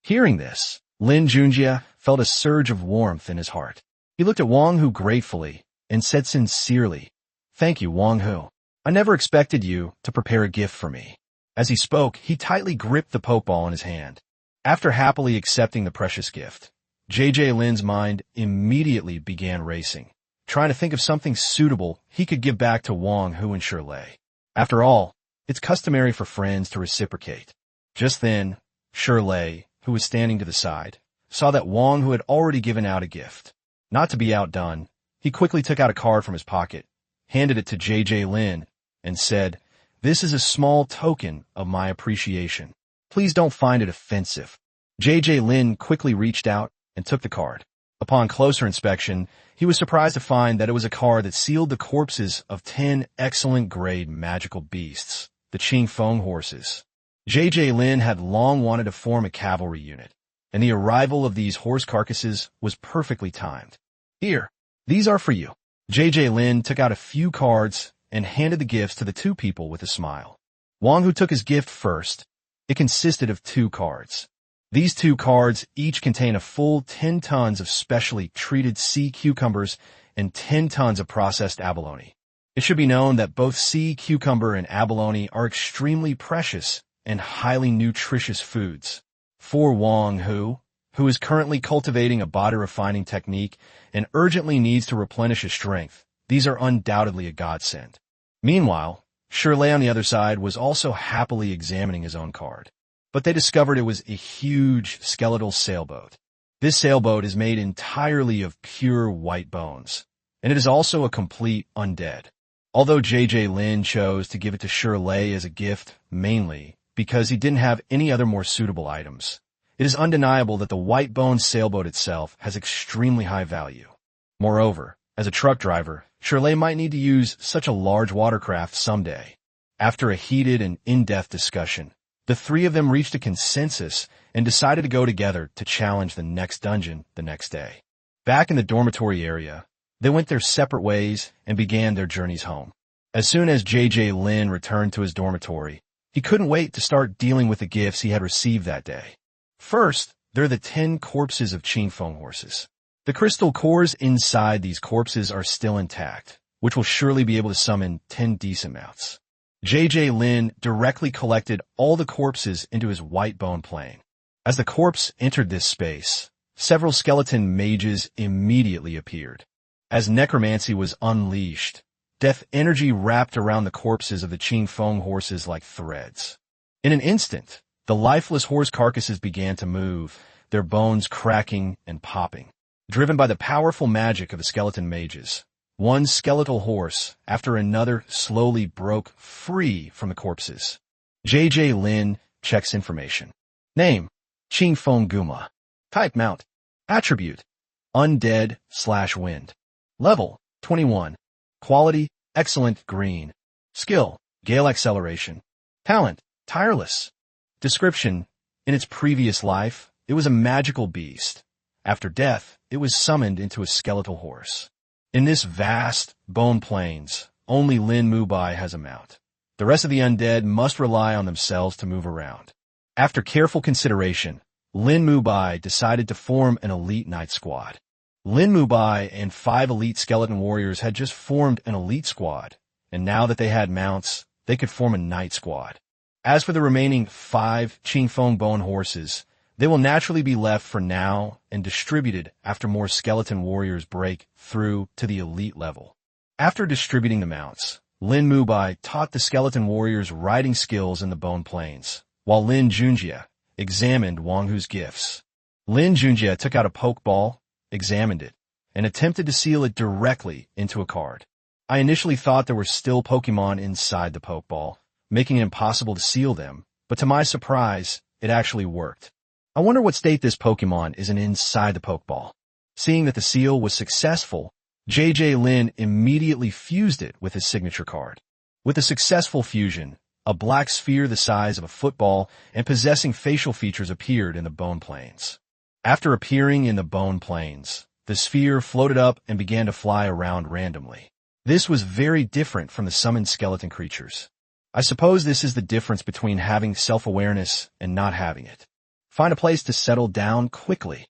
Hearing this, Lin Junjie felt a surge of warmth in his heart. He looked at Wang Hu gratefully and said sincerely, "Thank you, Wang Hu. I never expected you to prepare a gift for me." As he spoke, he tightly gripped the pokeball in his hand. After happily accepting the precious gift, JJ Lin's mind immediately began racing, trying to think of something suitable he could give back to Wang Hu and Shirley. After all, it's customary for friends to reciprocate. Just then, Shirley, who was standing to the side, saw that Wang Hu had already given out a gift. Not to be outdone, he quickly took out a card from his pocket, handed it to JJ Lin, and said, "This is a small token of my appreciation. Please don't find it offensive." JJ Lin quickly reached out and took the card. Upon closer inspection, he was surprised to find that it was a card that sealed the corpses of 10 excellent grade magical beasts, the Qing Feng horses. JJ Lin had long wanted to form a cavalry unit, and the arrival of these horse carcasses was perfectly timed. "Here, these are for you." JJ Lin took out a few cards and handed the gifts to the two people with a smile. Wang Hu took his gift first. It consisted of 2 cards. These 2 cards each contain a full 10 tons of specially treated sea cucumbers and 10 tons of processed abalone. It should be known that both sea cucumber and abalone are extremely precious and highly nutritious foods. For Wang Hu, who is currently cultivating a body refining technique and urgently needs to replenish his strength, these are undoubtedly a godsend. Meanwhile, Shirley on the other side was also happily examining his own card. But they discovered it was a huge skeletal sailboat. This sailboat is made entirely of pure white bones, and it is also a complete undead. Although JJ Lin chose to give it to Shirley as a gift mainly because he didn't have any other more suitable items, it is undeniable that the white bone sailboat itself has extremely high value. Moreover, as a truck driver, Shirley might need to use such a large watercraft someday. After a heated and in-depth discussion, the 3 of them reached a consensus and decided to go together to challenge the next dungeon the next day. Back in the dormitory area, they went their separate ways and began their journeys home. As soon as JJ Lin returned to his dormitory, he couldn't wait to start dealing with the gifts he had received that day. First, there are the 10 corpses of Qing Feng horses. The crystal cores inside these corpses are still intact, which will surely be able to summon 10 decent mounts. JJ Lin directly collected all the corpses into his white bone plane. As the corpse entered this space, several skeleton mages immediately appeared. As necromancy was unleashed, death energy wrapped around the corpses of the Qing Feng horses like threads. In an instant, the lifeless horse carcasses began to move, their bones cracking and popping. Driven by the powerful magic of the skeleton mages, one skeletal horse after another slowly broke free from the corpses. JJ Lin checks information. Name, Qing Feng Guma. Type mount. Attribute, Undead/Wind. Level, 21. Quality, excellent green. Skill, gale acceleration. Talent, tireless. Description, in its previous life, it was a magical beast. After death, it was summoned into a skeletal horse. In this vast bone plains, only Lin Mubai has a mount. The rest of the undead must rely on themselves to move around. After careful consideration, Lin Junjie decided to form an elite knight squad. Lin Junjie and 5 elite skeleton warriors had just formed an elite squad, and now that they had mounts, they could form a knight squad. As for the remaining 5 Qingfeng bone horses, they will naturally be left for now and distributed after more skeleton warriors break through to the elite level. After distributing the mounts, Lin Junjie taught the skeleton warriors riding skills in the bone plains, while Lin Junjie examined Wang Hu's gifts. Lin Junjie took out a pokeball, examined it, and attempted to seal it directly into a card. I initially thought there were still Pokemon inside the pokeball, making it impossible to seal them, but to my surprise, it actually worked. I wonder what state this Pokemon is in inside the pokeball. Seeing that the seal was successful, JJ Lin immediately fused it with his signature card. With a successful fusion, a black sphere the size of a football and possessing facial features appeared in the bone plains. After appearing in the bone plains, the sphere floated up and began to fly around randomly. This was very different from the summoned skeleton creatures. I suppose this is the difference between having self-awareness and not having it. Find a place to settle down quickly.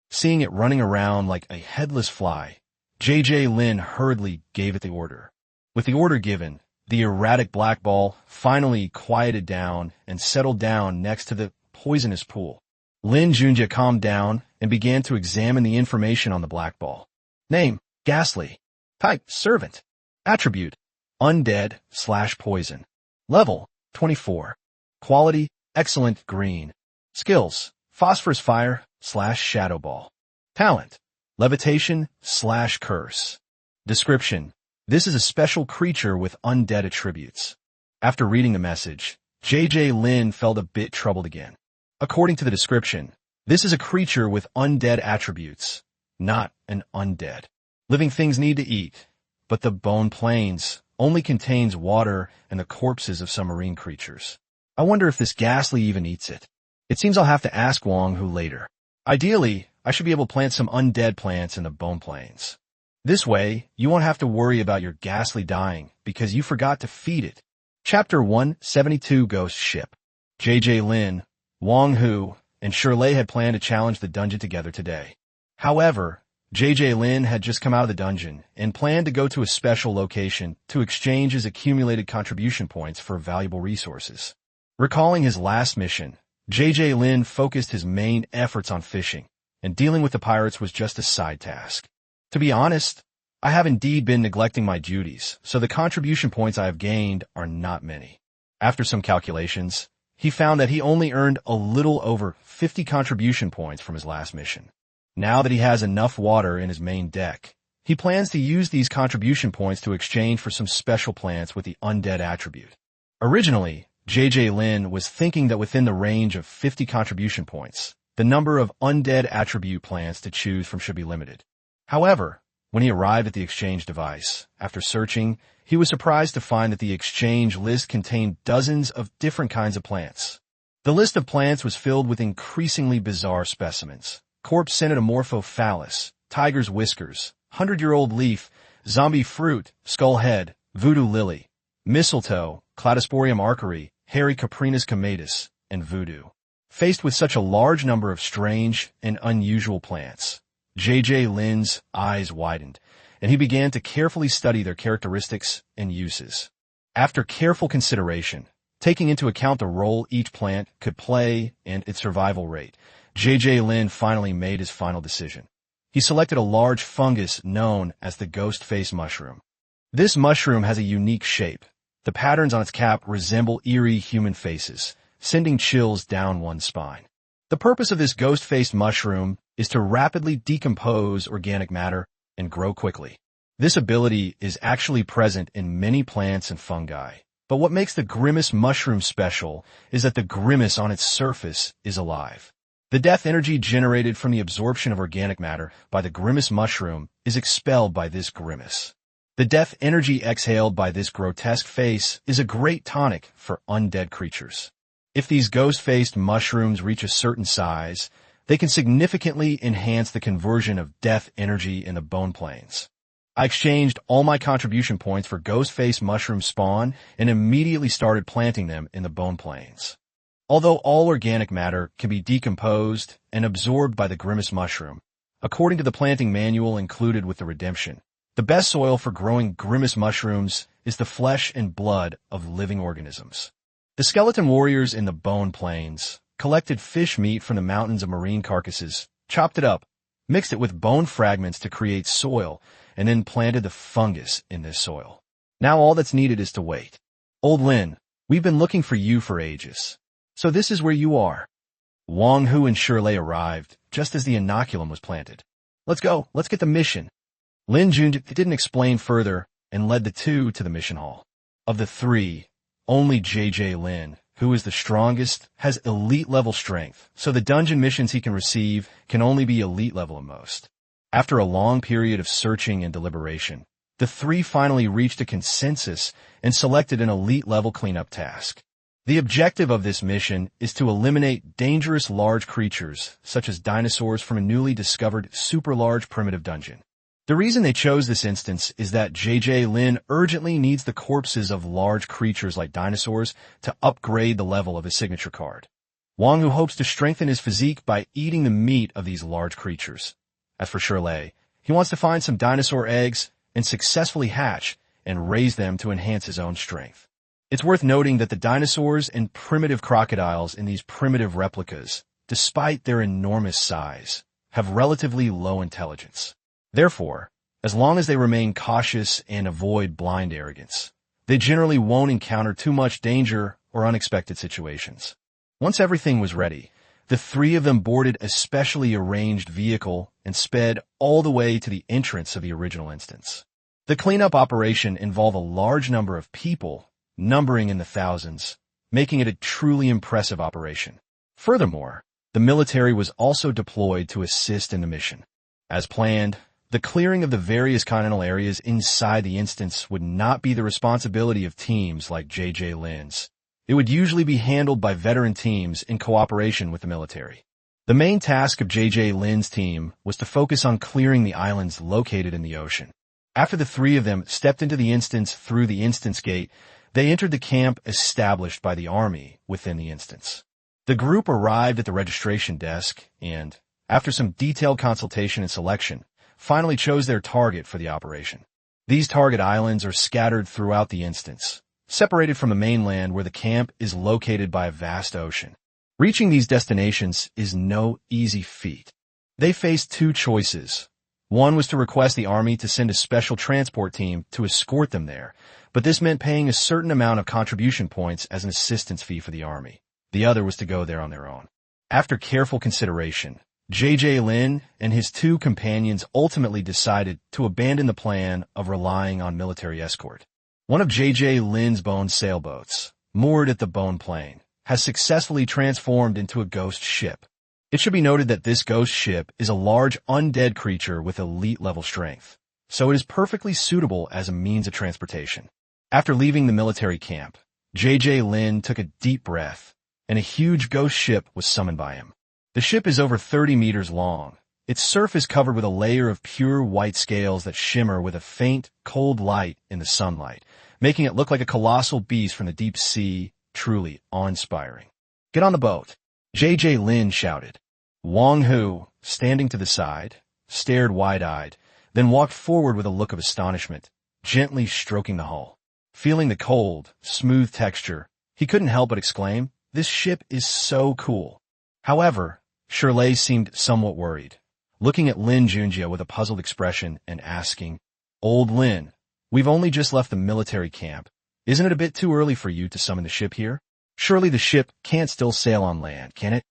Seeing it running around like a headless fly, JJ Lin hurriedly gave it the order. With the order given, the erratic black ball finally quieted down and settled down next to the poisonous pool. Lin Junjie calmed down and began to examine the information on the black ball. Name, Ghastly. Type, Servant. Attribute, Undead/Poison. Level, 24. Quality, Excellent Green. Skills, Phosphorus Fire/Shadow Ball. Talent, Levitation/Curse. Description, this is a special creature with undead attributes. After reading the message, JJ Lin felt a bit troubled again. According to the description, this is a creature with undead attributes, not an undead. Living things need to eat, but the bone plains only contains water and the corpses of some marine creatures. I wonder if this Ghastly even eats it. It seems I'll have to ask Wang Hu later. Ideally, I should be able to plant some undead plants in the bone plains. This way, you won't have to worry about your Ghastly dying because you forgot to feed it. Chapter 172 Ghost Ship. JJ Lin, Wang Hu, and Shirley had planned to challenge the dungeon together today. However, JJ Lin had just come out of the dungeon and planned to go to a special location to exchange his accumulated contribution points for valuable resources. Recalling his last mission, JJ Lin focused his main efforts on fishing, and dealing with the pirates was just a side task. To be honest, I have indeed been neglecting my duties, so the contribution points I have gained are not many. After some calculations, he found that he only earned a little over 50 contribution points from his last mission. Now that he has enough water in his main deck, he plans to use these contribution points to exchange for some special plants with the undead attribute. Originally, JJ Lin was thinking that within the range of 50 contribution points, the number of undead attribute plants to choose from should be limited. However, when he arrived at the exchange device, after searching, he was surprised to find that the exchange list contained dozens of different kinds of plants. The list of plants was filled with increasingly bizarre specimens. Corpse Cynodomorpho-phallus, tiger's whiskers, 100-year-old leaf, zombie fruit, skull head, voodoo lily, mistletoe, Cladosporium arcari, hairy Caprinus comatus, and voodoo. Faced with such a large number of strange and unusual plants, JJ Lin's eyes widened, and he began to carefully study their characteristics and uses. After careful consideration, taking into account the role each plant could play and its survival rate, JJ Lin finally made his final decision. He selected a large fungus known as the ghost face mushroom. This mushroom has a unique shape. The patterns on its cap resemble eerie human faces, sending chills down one's spine. The purpose of this ghost-faced mushroom is to rapidly decompose organic matter and grow quickly. This ability is actually present in many plants and fungi. But what makes the grimace mushroom special is that the grimace on its surface is alive. The death energy generated from the absorption of organic matter by the grimace mushroom is expelled by this grimace. The death energy exhaled by this grotesque face is a great tonic for undead creatures. If these ghost-faced mushrooms reach a certain size, they can significantly enhance the conversion of death energy in the bone plains. I exchanged all my contribution points for ghost-faced mushroom spawn and immediately started planting them in the bone plains. Although all organic matter can be decomposed and absorbed by the grimace mushroom, according to the planting manual included with the redemption, the best soil for growing grimace mushrooms is the flesh and blood of living organisms. The skeleton warriors in the Bone Plains collected fish meat from the mountains of marine carcasses, chopped it up, mixed it with bone fragments to create soil, and then planted the fungus in this soil. Now all that's needed is to wait. Old Lin, we've been looking for you for ages. So this is where you are. Wang Hu and Shirley arrived just as the inoculum was planted. Let's go. Let's get the mission. Lin Junjie didn't explain further and led the two to the mission hall. Of the three, only JJ Lin, who is the strongest, has elite level strength, so the dungeon missions he can receive can only be elite level at most. After a long period of searching and deliberation, the three finally reached a consensus and selected an elite level cleanup task. The objective of this mission is to eliminate dangerous large creatures, such as dinosaurs, from a newly discovered super large primitive dungeon. The reason they chose this instance is that JJ Lin urgently needs the corpses of large creatures like dinosaurs to upgrade the level of his signature card. Wang Hu hopes to strengthen his physique by eating the meat of these large creatures. As for Shirley, he wants to find some dinosaur eggs and successfully hatch and raise them to enhance his own strength. It's worth noting that the dinosaurs and primitive crocodiles in these primitive replicas, despite their enormous size, have relatively low intelligence. Therefore, as long as they remain cautious and avoid blind arrogance, they generally won't encounter too much danger or unexpected situations. Once everything was ready, the three of them boarded a specially arranged vehicle and sped all the way to the entrance of the original instance. The cleanup operation involved a large number of people, numbering in the thousands, making it a truly impressive operation. Furthermore, the military was also deployed to assist in the mission. As planned, the clearing of the various continental areas inside the instance would not be the responsibility of teams like JJ Lin's. It would usually be handled by veteran teams in cooperation with the military. The main task of JJ Lin's team was to focus on clearing the islands located in the ocean. After the three of them stepped into the instance through the instance gate, they entered the camp established by the army within the instance. The group arrived at the registration desk and, after some detailed consultation and selection, finally chose their target for the operation. These target islands are scattered throughout the instance, separated from the mainland where the camp is located by a vast ocean. Reaching these destinations is no easy feat. They faced two choices. One was to request the army to send a special transport team to escort them there, but this meant paying a certain amount of contribution points as an assistance fee for the army. The other was to go there on their own. After careful consideration, JJ Lin and his two companions ultimately decided to abandon the plan of relying on military escort. One of JJ Lin's bone sailboats, moored at the Bone Plain, has successfully transformed into a ghost ship. It should be noted that this ghost ship is a large undead creature with elite level strength, so it is perfectly suitable as a means of transportation. After leaving the military camp, JJ Lin took a deep breath, and a huge ghost ship was summoned by him. The ship is over 30 meters long. Its surface covered with a layer of pure white scales that shimmer with a faint, cold light in the sunlight, making it look like a colossal beast from the deep sea, truly awe-inspiring. "Get on the boat," JJ Lin shouted. Wang Hu, standing to the side, stared wide-eyed, then walked forward with a look of astonishment, gently stroking the hull. Feeling the cold, smooth texture, he couldn't help but exclaim, "This ship is so cool." However, Shirley seemed somewhat worried, looking at Lin Junjie with a puzzled expression and asking, "Old Lin, we've only just left the military camp. Isn't it a bit too early for you to summon the ship here? Surely the ship can't still sail on land, can it?"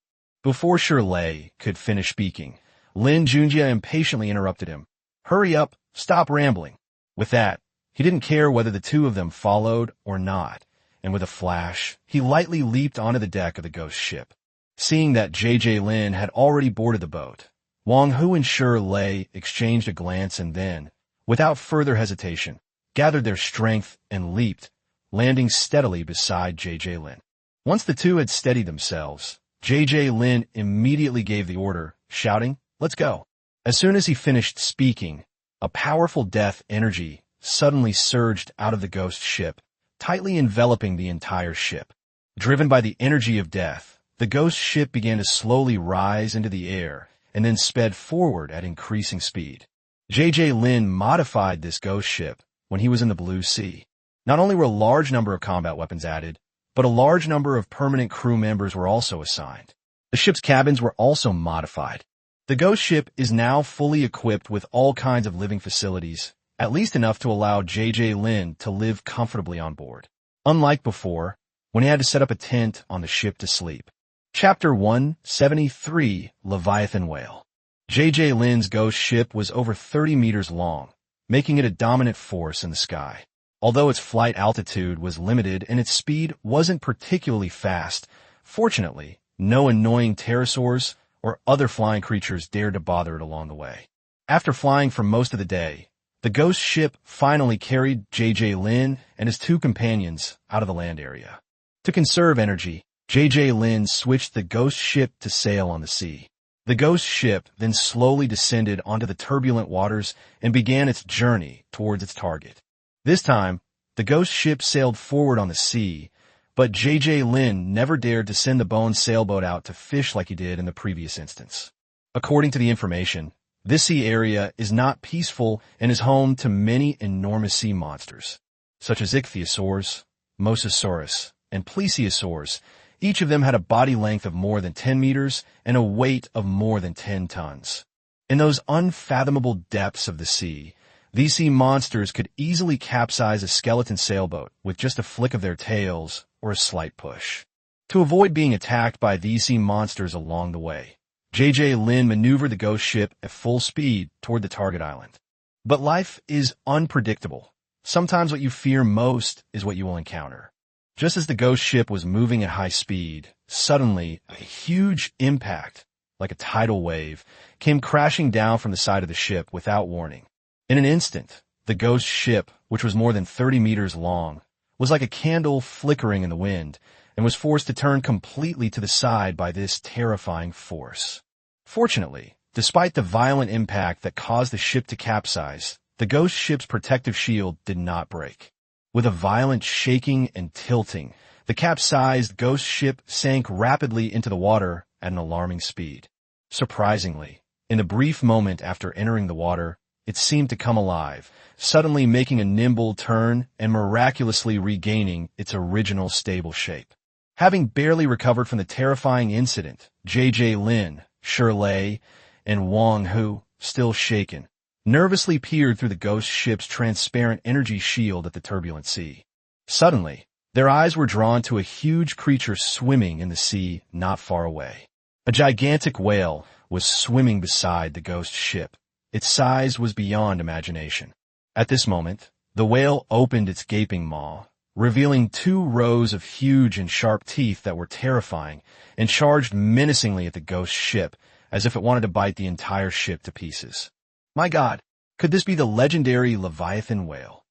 Before Shirley could finish speaking, Lin Junjie impatiently interrupted him. "Hurry up, stop rambling." With that, he didn't care whether the two of them followed or not, and with a flash, he lightly leaped onto the deck of the ghost ship. Seeing that JJ Lin had already boarded the boat, Wang Hu and Shirley exchanged a glance and then, without further hesitation, gathered their strength and leaped, landing steadily beside JJ Lin. Once the two had steadied themselves, JJ Lin immediately gave the order, shouting, "Let's go." As soon as he finished speaking, a powerful death energy suddenly surged out of the ghost ship, tightly enveloping the entire ship. Driven by the energy of death, the ghost ship began to slowly rise into the air and then sped forward at increasing speed. J.J. Lin modified this ghost ship when he was in the Blue Sea. Not only were a large number of combat weapons added, but a large number of permanent crew members were also assigned. The ship's cabins were also modified. The ghost ship is now fully equipped with all kinds of living facilities, at least enough to allow J.J. Lin to live comfortably on board. Unlike before, when he had to set up a tent on the ship to sleep. Chapter 173, Leviathan Whale. J.J. Lin's ghost ship was over 30 meters long, making it a dominant force in the sky. Although its flight altitude was limited and its speed wasn't particularly fast, fortunately, no annoying pterosaurs or other flying creatures dared to bother it along the way. After flying for most of the day, the ghost ship finally carried J.J. Lin and his two companions out of the land area. To conserve energy, J.J. Lin switched the ghost ship to sail on the sea. The ghost ship then slowly descended onto the turbulent waters and began its journey towards its target. This time, the ghost ship sailed forward on the sea, but J.J. Lin never dared to send the bone sailboat out to fish like he did in the previous instance. According to the information, this sea area is not peaceful and is home to many enormous sea monsters, such as ichthyosaurs, mosasaurus, and plesiosaurs. Each of them had a body length of more than 10 meters and a weight of more than 10 tons. In those unfathomable depths of the sea, these sea monsters could easily capsize a skeleton sailboat with just a flick of their tails or a slight push. To avoid being attacked by these sea monsters along the way, J.J. Lin maneuvered the ghost ship at full speed toward the target island. But life is unpredictable. Sometimes what you fear most is what you will encounter. Just as the ghost ship was moving at high speed, suddenly a huge impact, like a tidal wave, came crashing down from the side of the ship without warning. In an instant, the ghost ship, which was more than 30 meters long, was like a candle flickering in the wind and was forced to turn completely to the side by this terrifying force. Fortunately, despite the violent impact that caused the ship to capsize, the ghost ship's protective shield did not break. With a violent shaking and tilting, the capsized ghost ship sank rapidly into the water at an alarming speed. Surprisingly, in the brief moment after entering the water, it seemed to come alive, suddenly making a nimble turn and miraculously regaining its original stable shape. Having barely recovered from the terrifying incident, J.J. Lin, Shirley, and Wang Hu, still shaken, nervously peered through the ghost ship's transparent energy shield at the turbulent sea. Suddenly, their eyes were drawn to a huge creature swimming in the sea not far away. A gigantic whale was swimming beside the ghost ship. Its size was beyond imagination. At this moment, the whale opened its gaping maw, revealing 2 rows of huge and sharp teeth that were terrifying, and charged menacingly at the ghost ship as if it wanted to bite the entire ship to pieces. My God, could this be the legendary Leviathan whale?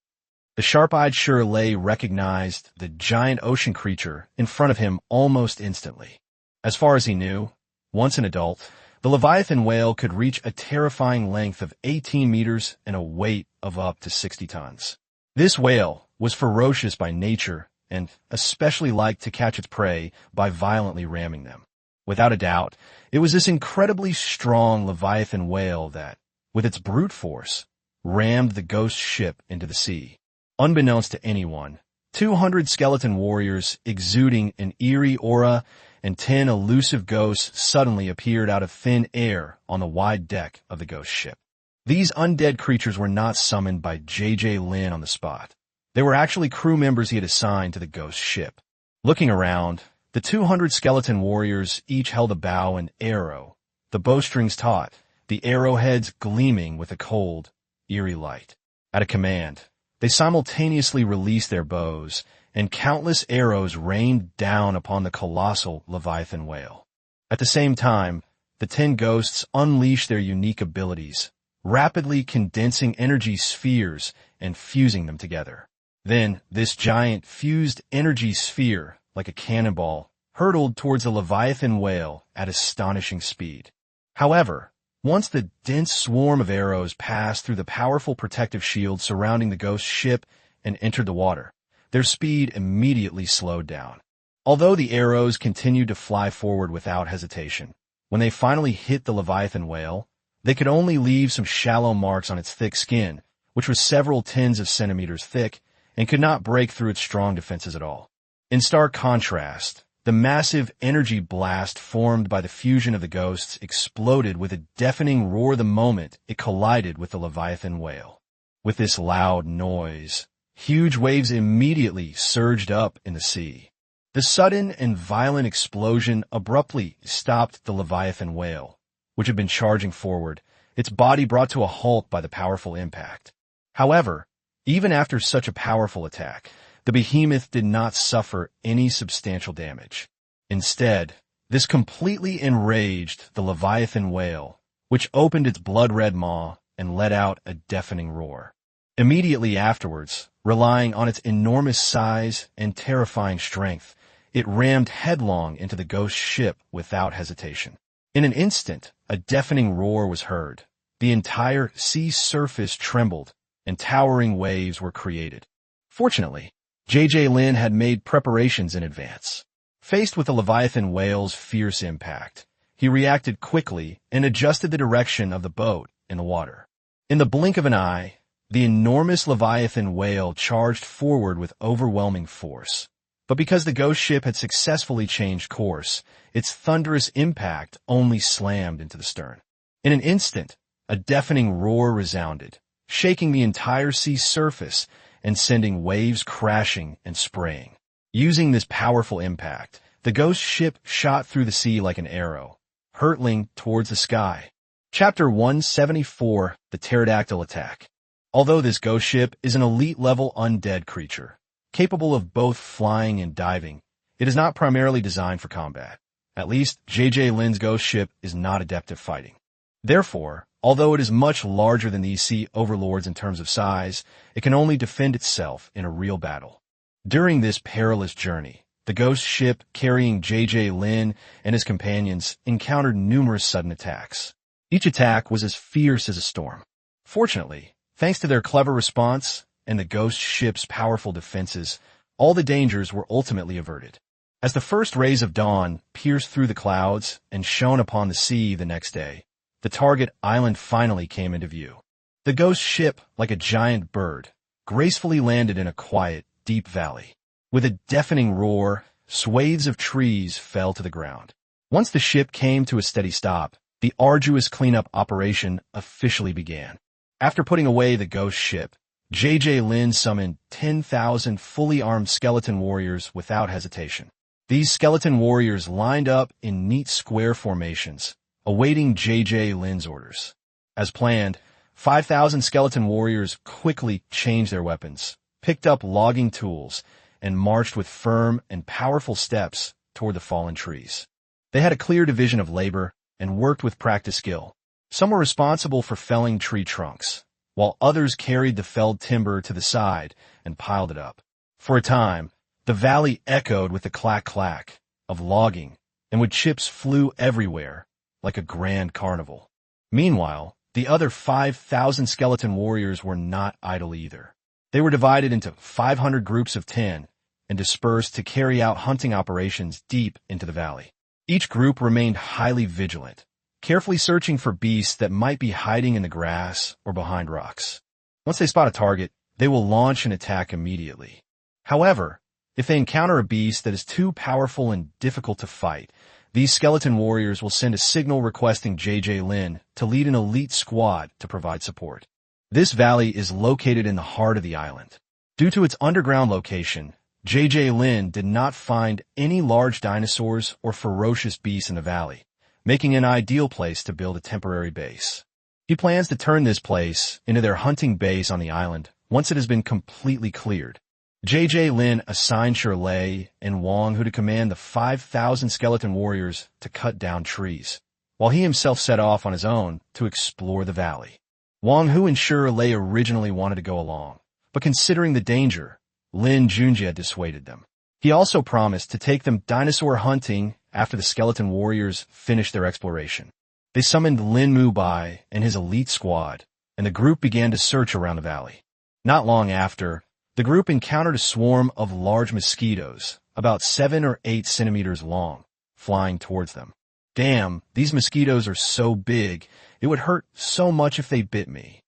The sharp-eyed Shirley recognized the giant ocean creature in front of him almost instantly. As far as he knew, once an adult, the Leviathan whale could reach a terrifying length of 18 meters and a weight of up to 60 tons. This whale was ferocious by nature and especially liked to catch its prey by violently ramming them. Without a doubt, it was this incredibly strong Leviathan whale that, with its brute force, rammed the ghost ship into the sea. Unbeknownst to anyone, 200 skeleton warriors exuding an eerie aura and 10 elusive ghosts suddenly appeared out of thin air on the wide deck of the ghost ship. These undead creatures were not summoned by J.J. Lin on the spot. They were actually crew members he had assigned to the ghost ship. Looking around, the 200 skeleton warriors each held a bow and arrow, the bowstrings taut, the arrowheads gleaming with a cold, eerie light. At a command, they simultaneously released their bows, and countless arrows rained down upon the colossal Leviathan whale. At the same time, the 10 ghosts unleashed their unique abilities, rapidly condensing energy spheres and fusing them together. Then, this giant fused energy sphere, like a cannonball, hurtled towards the Leviathan whale at astonishing speed. However, once the dense swarm of arrows passed through the powerful protective shield surrounding the ghost ship and entered the water, their speed immediately slowed down. Although the arrows continued to fly forward without hesitation, when they finally hit the Leviathan whale, they could only leave some shallow marks on its thick skin, which was several tens of centimeters thick, and could not break through its strong defenses at all. In stark contrast, the massive energy blast formed by the fusion of the ghosts exploded with a deafening roar the moment it collided with the Leviathan whale. With this loud noise, huge waves immediately surged up in the sea. The sudden and violent explosion abruptly stopped the Leviathan whale, which had been charging forward, its body brought to a halt by the powerful impact. However, even after such a powerful attack, the behemoth did not suffer any substantial damage. Instead, this completely enraged the Leviathan whale, which opened its blood-red maw and let out a deafening roar. Immediately afterwards, relying on its enormous size and terrifying strength, it rammed headlong into the ghost ship without hesitation. In an instant, a deafening roar was heard. The entire sea surface trembled, and towering waves were created. Fortunately, J.J. Lin had made preparations in advance. Faced with the Leviathan whale's fierce impact, he reacted quickly and adjusted the direction of the boat in the water. In the blink of an eye, the enormous Leviathan whale charged forward with overwhelming force. But because the ghost ship had successfully changed course, its thunderous impact only slammed into the stern. In an instant, a deafening roar resounded, shaking the entire sea surface and sending waves crashing and spraying. Using this powerful impact, the ghost ship shot through the sea like an arrow, hurtling towards the sky. Chapter 174, The Pterodactyl Attack. Although this ghost ship is an elite-level undead creature, capable of both flying and diving, it is not primarily designed for combat. At least, J.J. Lin's ghost ship is not adept at fighting. Therefore, although it is much larger than these sea overlords in terms of size, it can only defend itself in a real battle. During this perilous journey, the ghost ship carrying J.J. Lin and his companions encountered numerous sudden attacks. Each attack was as fierce as a storm. Fortunately, thanks to their clever response and the ghost ship's powerful defenses, all the dangers were ultimately averted. As the first rays of dawn pierced through the clouds and shone upon the sea the next day, the target island finally came into view. The ghost ship, like a giant bird, gracefully landed in a quiet, deep valley. With a deafening roar, swathes of trees fell to the ground. Once the ship came to a steady stop, the arduous cleanup operation officially began. After putting away the ghost ship, J.J. Lin summoned 10,000 fully armed skeleton warriors without hesitation. These skeleton warriors lined up in neat square formations, awaiting J.J. Lin's orders. As planned, 5,000 skeleton warriors quickly changed their weapons, picked up logging tools, and marched with firm and powerful steps toward the fallen trees. They had a clear division of labor and worked with practiced skill. Some were responsible for felling tree trunks, while others carried the felled timber to the side and piled it up. For a time, the valley echoed with the clack-clack of logging, and wood chips flew everywhere like a grand carnival. Meanwhile, the other 5,000 skeleton warriors were not idle either. They were divided into 500 groups of 10 and dispersed to carry out hunting operations deep into the valley. Each group remained highly vigilant, carefully searching for beasts that might be hiding in the grass or behind rocks. Once they spot a target, they will launch an attack immediately. However, if they encounter a beast that is too powerful and difficult to fight, these skeleton warriors will send a signal requesting J.J. Lin to lead an elite squad to provide support. This valley is located in the heart of the island. Due to its underground location, J.J. Lin did not find any large dinosaurs or ferocious beasts in the valley, making an ideal place to build a temporary base. He plans to turn this place into their hunting base on the island once it has been completely cleared. J.J. Lin assigned Shirley and Wang Hu to command the 5,000 skeleton warriors to cut down trees, while he himself set off on his own to explore the valley. Wang Hu and Shirley originally wanted to go along, but considering the danger, Lin Junjie had dissuaded them. He also promised to take them dinosaur hunting after the skeleton warriors finished their exploration. They summoned Lin Mubai and his elite squad, and the group began to search around the valley. Not long after, the group encountered a swarm of large mosquitoes about 7 or 8 centimeters long, flying towards them. Damn, these mosquitoes are so big, it would hurt so much if they bit me.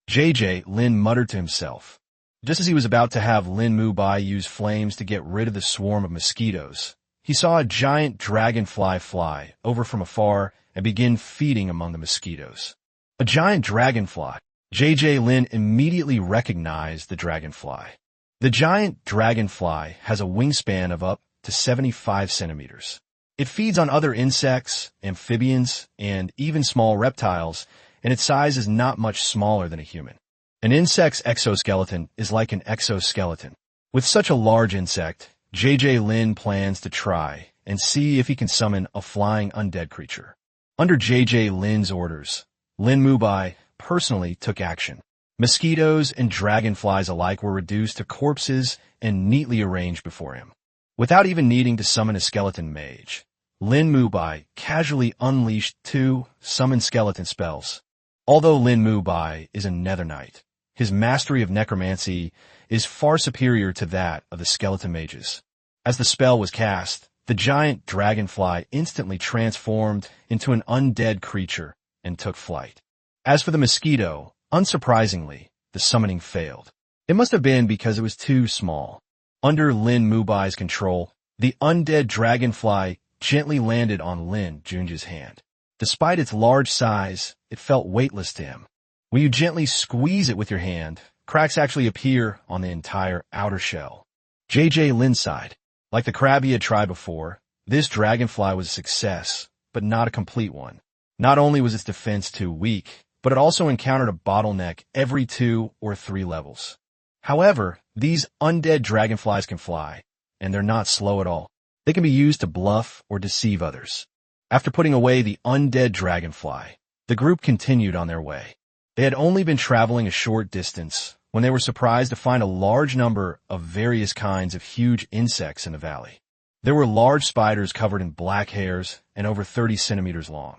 Lin muttered to himself. Just as he was about to have Lin Mubai use flames to get rid of the swarm of mosquitoes, he saw a giant dragonfly fly over from afar and begin feeding among the mosquitoes. A giant dragonfly. Lin immediately recognized the dragonfly. The giant dragonfly has a wingspan of up to 75 centimeters. It feeds on other insects, amphibians, and even small reptiles, and its size is not much smaller than a human. An insect's exoskeleton is like an exoskeleton. With such a large insect, Lin plans to try and see if he can summon a flying undead creature. Under Lin's orders, Lin Mubai personally took action. Mosquitoes and dragonflies alike were reduced to corpses and neatly arranged before him. Without even needing to summon a skeleton mage, Lin Mubai casually unleashed 2 summon skeleton spells. Although Lin Mubai is a nether knight, his mastery of necromancy is far superior to that of the skeleton mages. As the spell was cast, the giant dragonfly instantly transformed into an undead creature and took flight. As for the mosquito, unsurprisingly, the summoning failed. It must have been because it was too small. Under Lin Mubai's control, the undead dragonfly gently landed on Lin Junjie's hand. Despite its large size, it felt weightless to him. When you gently squeeze it with your hand, cracks actually appear on the entire outer shell. Lin sighed. Like the crab he had tried before, this dragonfly was a success, but not a complete one. Not only was its defense too weak, but it also encountered a bottleneck every 2 or 3 levels. However, these undead dragonflies can fly, and they're not slow at all. They can be used to bluff or deceive others. After putting away the undead dragonfly, the group continued on their way. They had only been traveling a short distance when they were surprised to find a large number of various kinds of huge insects in the valley. There were large spiders covered in black hairs and over 30 centimeters long,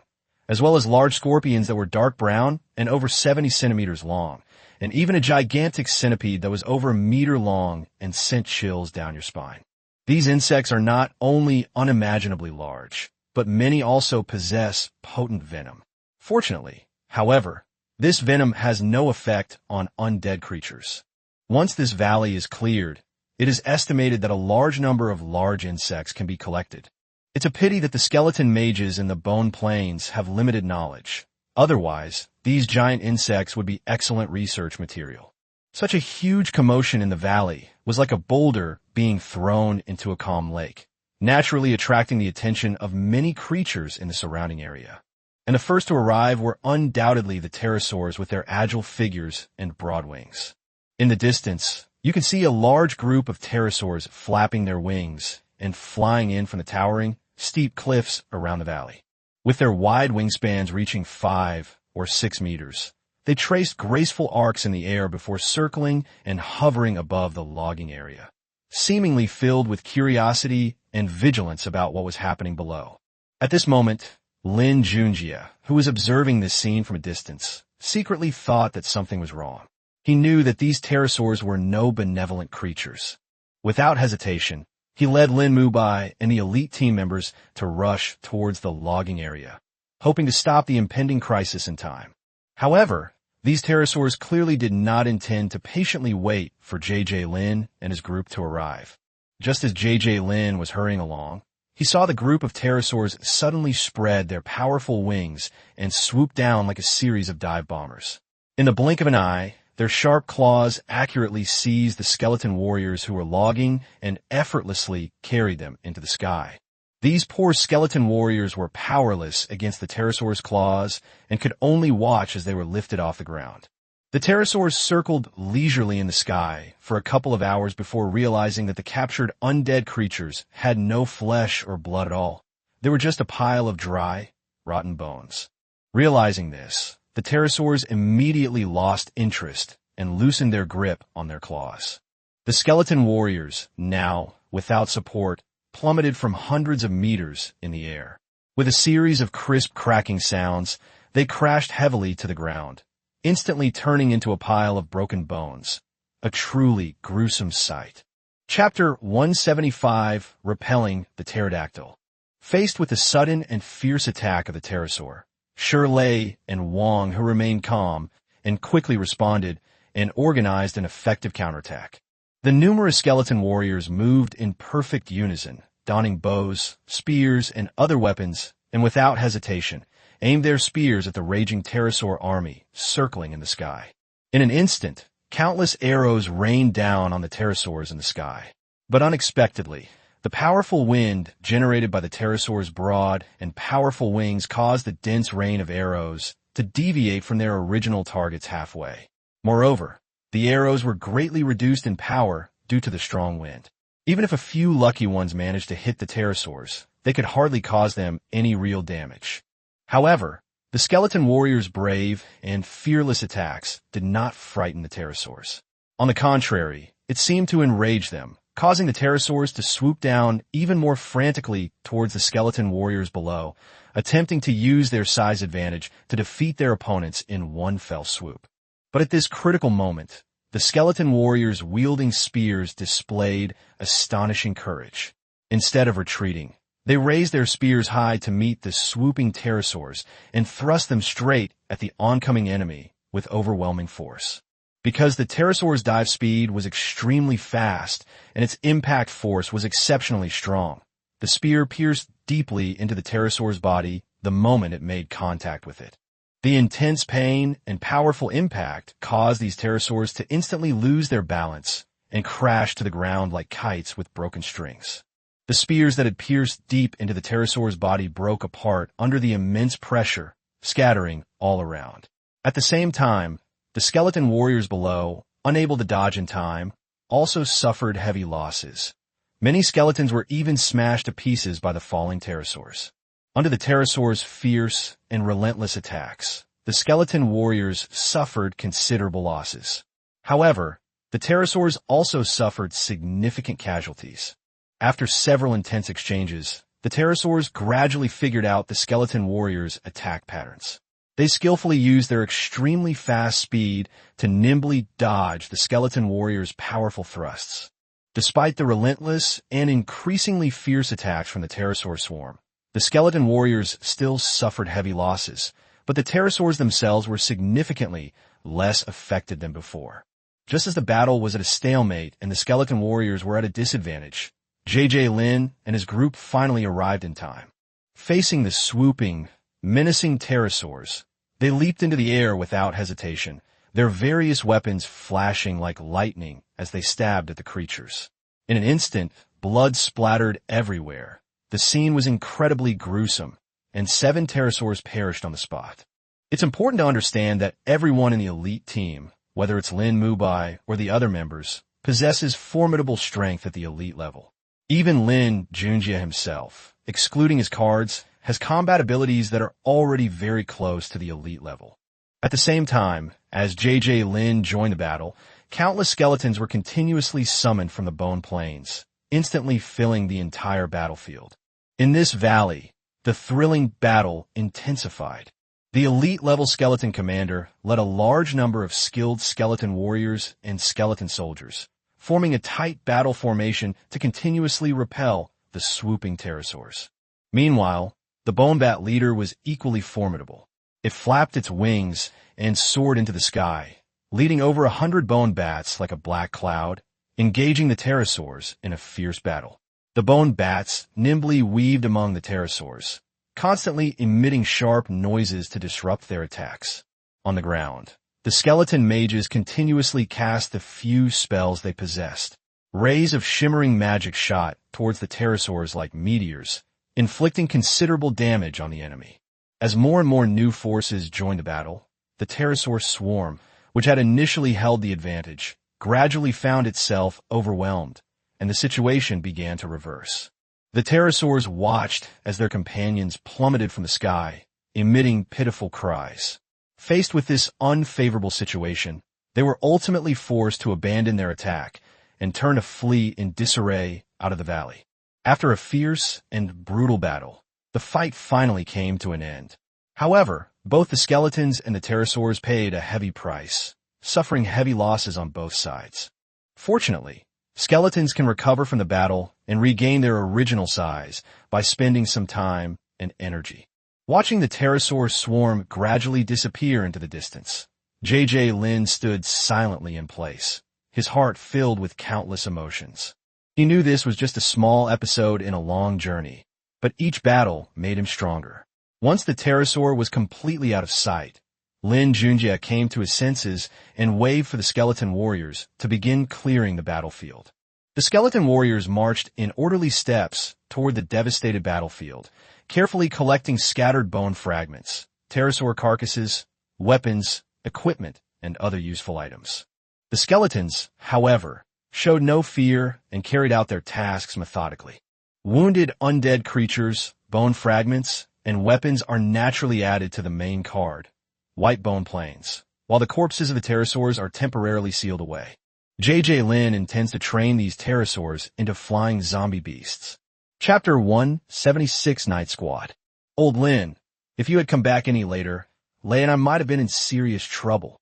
as well as large scorpions that were dark brown and over 70 centimeters long, and even a gigantic centipede that was over a meter long and sent chills down your spine. These insects are not only unimaginably large, but many also possess potent venom. Fortunately, however, this venom has no effect on undead creatures. Once this valley is cleared, it is estimated that a large number of large insects can be collected. It's a pity that the skeleton mages in the Bone Plains have limited knowledge. Otherwise, these giant insects would be excellent research material. Such a huge commotion in the valley was like a boulder being thrown into a calm lake, naturally attracting the attention of many creatures in the surrounding area. And the first to arrive were undoubtedly the pterosaurs with their agile figures and broad wings. In the distance, you can see a large group of pterosaurs flapping their wings and flying in from the towering, steep cliffs around the valley. With their wide wingspans reaching 5 or 6 meters, they traced graceful arcs in the air before circling and hovering above the logging area, seemingly filled with curiosity and vigilance about what was happening below. At this moment, Lin Junjie, who was observing this scene from a distance, secretly thought that something was wrong. He knew that these pterosaurs were no benevolent creatures. Without hesitation, he led Lin Mubai and the elite team members to rush towards the logging area, hoping to stop the impending crisis in time. However, these pterosaurs clearly did not intend to patiently wait for Lin and his group to arrive. Just as Lin was hurrying along, he saw the group of pterosaurs suddenly spread their powerful wings and swoop down like a series of dive bombers. In the blink of an eye, their sharp claws accurately seized the skeleton warriors who were logging and effortlessly carried them into the sky. These poor skeleton warriors were powerless against the pterosaurs' claws and could only watch as they were lifted off the ground. The pterosaurs circled leisurely in the sky for a couple of hours before realizing that the captured undead creatures had no flesh or blood at all. They were just a pile of dry, rotten bones. Realizing this, the pterosaurs immediately lost interest and loosened their grip on their claws. The skeleton warriors, now, without support, plummeted from hundreds of meters in the air. With a series of crisp cracking sounds, they crashed heavily to the ground, instantly turning into a pile of broken bones. A truly gruesome sight. Chapter 175, Repelling the Pterodactyl. Faced with the sudden and fierce attack of the pterosaur, Shirley and Wong, who remained calm and quickly responded and organized an effective counterattack. The numerous skeleton warriors moved in perfect unison, donning bows, spears, and other weapons, and without hesitation, aimed their spears at the raging pterosaur army circling in the sky. In an instant, countless arrows rained down on the pterosaurs in the sky. But unexpectedly, the powerful wind generated by the pterosaur's broad and powerful wings caused the dense rain of arrows to deviate from their original targets halfway. Moreover, the arrows were greatly reduced in power due to the strong wind. Even if a few lucky ones managed to hit the pterosaurs, they could hardly cause them any real damage. However, the skeleton warriors' brave and fearless attacks did not frighten the pterosaurs. On the contrary, it seemed to enrage them, causing the pterosaurs to swoop down even more frantically towards the skeleton warriors below, attempting to use their size advantage to defeat their opponents in one fell swoop. But at this critical moment, the skeleton warriors wielding spears displayed astonishing courage. Instead of retreating, they raised their spears high to meet the swooping pterosaurs and thrust them straight at the oncoming enemy with overwhelming force. Because the pterosaur's dive speed was extremely fast and its impact force was exceptionally strong, the spear pierced deeply into the pterosaur's body the moment it made contact with it. The intense pain and powerful impact caused these pterosaurs to instantly lose their balance and crash to the ground like kites with broken strings. The spears that had pierced deep into the pterosaur's body broke apart under the immense pressure, scattering all around. At the same time, the skeleton warriors below, unable to dodge in time, also suffered heavy losses. Many skeletons were even smashed to pieces by the falling pterosaurs. Under the pterosaurs' fierce and relentless attacks, the skeleton warriors suffered considerable losses. However, the pterosaurs also suffered significant casualties. After several intense exchanges, the pterosaurs gradually figured out the skeleton warriors' attack patterns. They skillfully used their extremely fast speed to nimbly dodge the skeleton warriors' powerful thrusts. Despite the relentless and increasingly fierce attacks from the pterosaur swarm, the skeleton warriors still suffered heavy losses, but the pterosaurs themselves were significantly less affected than before. Just as the battle was at a stalemate and the skeleton warriors were at a disadvantage, Lin and his group finally arrived in time. Facing the swooping, menacing pterosaurs, they leaped into the air without hesitation, their various weapons flashing like lightning as they stabbed at the creatures. In an instant, blood splattered everywhere. The scene was incredibly gruesome, and 7 pterosaurs perished on the spot. It's important to understand that everyone in the elite team, whether it's Lin Mubai or the other members, possesses formidable strength at the elite level. Even Lin Junjie himself, excluding his cards, has combat abilities that are already very close to the elite level. At the same time, as Lin joined the battle, countless skeletons were continuously summoned from the bone plains, instantly filling the entire battlefield. In this valley, the thrilling battle intensified. The elite-level skeleton commander led a large number of skilled skeleton warriors and skeleton soldiers, forming a tight battle formation to continuously repel the swooping pterosaurs. Meanwhile, the bone bat leader was equally formidable. It flapped its wings and soared into the sky, leading over 100 bone bats like a black cloud, engaging the pterosaurs in a fierce battle. The bone bats nimbly weaved among the pterosaurs, constantly emitting sharp noises to disrupt their attacks. On the ground, the skeleton mages continuously cast the few spells they possessed. Rays of shimmering magic shot towards the pterosaurs like meteors, inflicting considerable damage on the enemy. As more and more new forces joined the battle, the pterosaur swarm, which had initially held the advantage, gradually found itself overwhelmed, and the situation began to reverse. The pterosaurs watched as their companions plummeted from the sky, emitting pitiful cries. Faced with this unfavorable situation, they were ultimately forced to abandon their attack and turn to flee in disarray out of the valley. After a fierce and brutal battle, the fight finally came to an end. However, both the skeletons and the pterosaurs paid a heavy price, suffering heavy losses on both sides. Fortunately, Skeletons can recover from the battle and regain their original size by spending some time and energy. Watching the pterosaur swarm gradually disappear into the distance, J.J. Lin stood silently in place, his heart filled with countless emotions. He knew this was just a small episode in a long journey, but each battle made him stronger. Once the pterosaur was completely out of sight, Lin Junjie came to his senses and waved for the skeleton warriors to begin clearing the battlefield. The skeleton warriors marched in orderly steps toward the devastated battlefield, carefully collecting scattered bone fragments, pterosaur carcasses, weapons, equipment, and other useful items. The skeletons, however, showed no fear and carried out their tasks methodically. Wounded undead creatures, bone fragments, and weapons are naturally added to the main card, White Bone Plains, while the corpses of the pterosaurs are temporarily sealed away. J.J. Lin intends to train these pterosaurs into flying zombie beasts. Chapter 176 Night Squad. Old Lin, if you had come back any later, Lei and I might have been in serious trouble,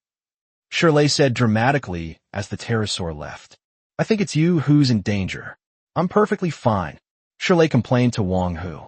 Shirley said dramatically as the pterosaur left. I think it's you who's in danger. I'm perfectly fine, Shirley complained to Wang Hu.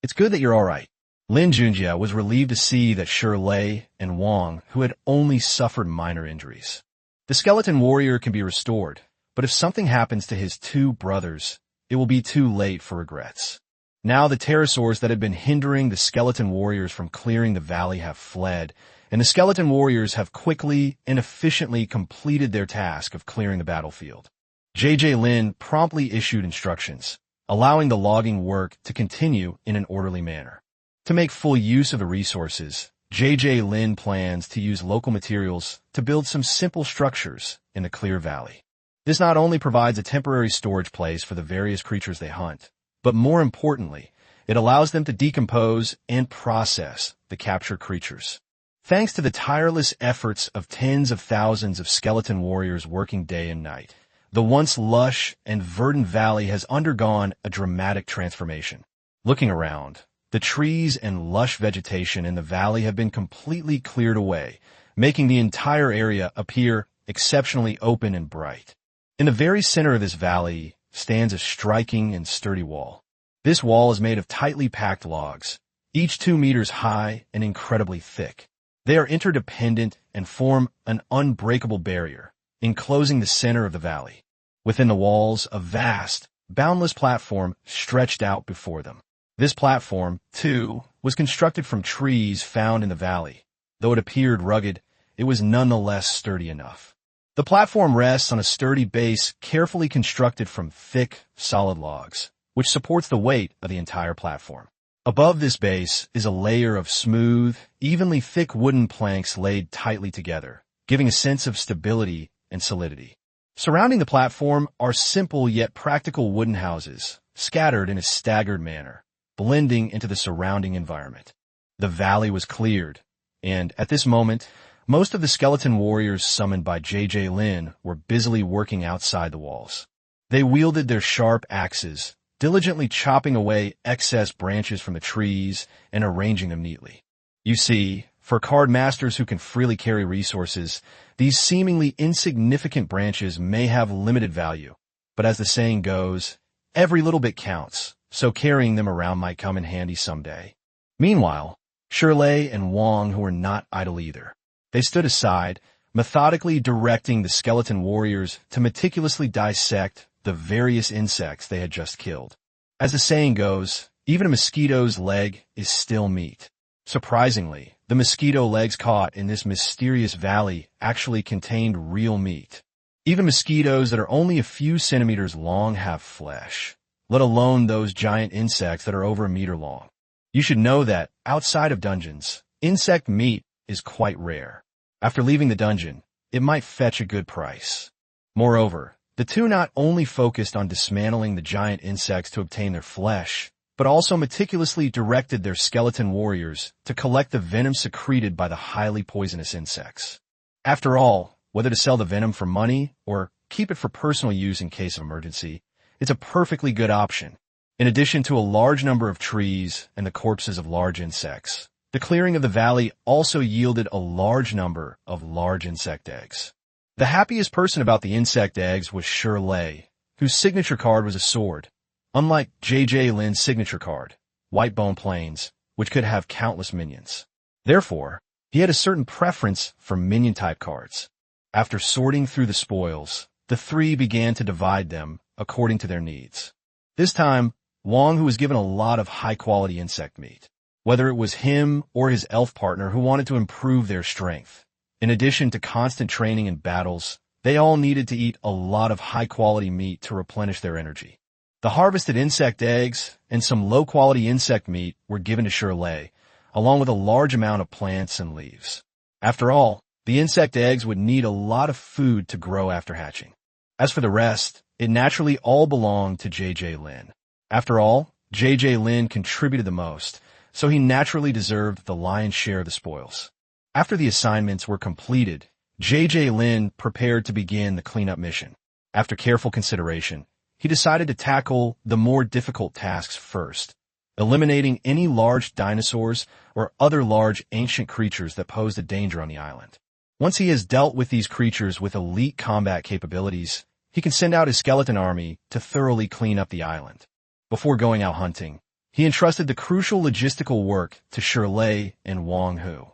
It's good that you're all right. Lin Junjie was relieved to see that Shirley and Wang Hu had only suffered minor injuries. The skeleton warrior can be restored, but if something happens to his two brothers, it will be too late for regrets. Now the pterosaurs that had been hindering the skeleton warriors from clearing the valley have fled, and the skeleton warriors have quickly and efficiently completed their task of clearing the battlefield. J.J. Lin promptly issued instructions, allowing the logging work to continue in an orderly manner. To make full use of the resources, J.J. Lin plans to use local materials to build some simple structures in the clear valley. This not only provides a temporary storage place for the various creatures they hunt, but more importantly, it allows them to decompose and process the captured creatures. Thanks to the tireless efforts of tens of thousands of skeleton warriors working day and night, the once lush and verdant valley has undergone a dramatic transformation. Looking around, the trees and lush vegetation in the valley have been completely cleared away, making the entire area appear exceptionally open and bright. In the very center of this valley stands a striking and sturdy wall. This wall is made of tightly packed logs, each 2 meters high and incredibly thick. They are interdependent and form an unbreakable barrier, enclosing the center of the valley. Within the walls, a vast, boundless platform stretched out before them. This platform, too, was constructed from trees found in the valley. Though it appeared rugged, it was nonetheless sturdy enough. The platform rests on a sturdy base carefully constructed from thick, solid logs, which supports the weight of the entire platform. Above this base is a layer of smooth, evenly thick wooden planks laid tightly together, giving a sense of stability and solidity. Surrounding the platform are simple yet practical wooden houses, scattered in a staggered manner, blending into the surrounding environment. The valley was cleared, and at this moment, most of the skeleton warriors summoned by J.J. Lin were busily working outside the walls. They wielded their sharp axes, diligently chopping away excess branches from the trees and arranging them neatly. You see, for card masters who can freely carry resources, these seemingly insignificant branches may have limited value, but as the saying goes, every little bit counts, so carrying them around might come in handy someday. Meanwhile, Shirley and Wang were not idle either. They stood aside, methodically directing the skeleton warriors to meticulously dissect the various insects they had just killed. As the saying goes, even a mosquito's leg is still meat. Surprisingly, the mosquito legs caught in this mysterious valley actually contained real meat. Even mosquitoes that are only a few centimeters long have flesh, let alone those giant insects that are over a meter long. You should know that, outside of dungeons, insect meat is quite rare. After leaving the dungeon, it might fetch a good price. Moreover, the two not only focused on dismantling the giant insects to obtain their flesh, but also meticulously directed their skeleton warriors to collect the venom secreted by the highly poisonous insects. After all, whether to sell the venom for money or keep it for personal use in case of emergency, it's a perfectly good option. In addition to a large number of trees and the corpses of large insects, the clearing of the valley also yielded a large number of large insect eggs. The happiest person about the insect eggs was Shirley, whose signature card was a sword, unlike J.J. Lin's signature card, White Bone Plains, which could have countless minions. Therefore, he had a certain preference for minion-type cards. After sorting through the spoils, the three began to divide them according to their needs. This time, Wong was given a lot of high-quality insect meat, whether it was him or his elf partner who wanted to improve their strength. In addition to constant training in battles, they all needed to eat a lot of high-quality meat to replenish their energy. The harvested insect eggs and some low-quality insect meat were given to Shirley, along with a large amount of plants and leaves. After all, the insect eggs would need a lot of food to grow after hatching. As for the rest, it naturally all belonged to J.J. Lin. After all, J.J. Lin contributed the most, so he naturally deserved the lion's share of the spoils. After the assignments were completed, J.J. Lin prepared to begin the cleanup mission. After careful consideration, he decided to tackle the more difficult tasks first, eliminating any large dinosaurs or other large ancient creatures that posed a danger on the island. Once he has dealt with these creatures with elite combat capabilities, he can send out his skeleton army to thoroughly clean up the island. Before going out hunting, he entrusted the crucial logistical work to Shirley and Wong Hu.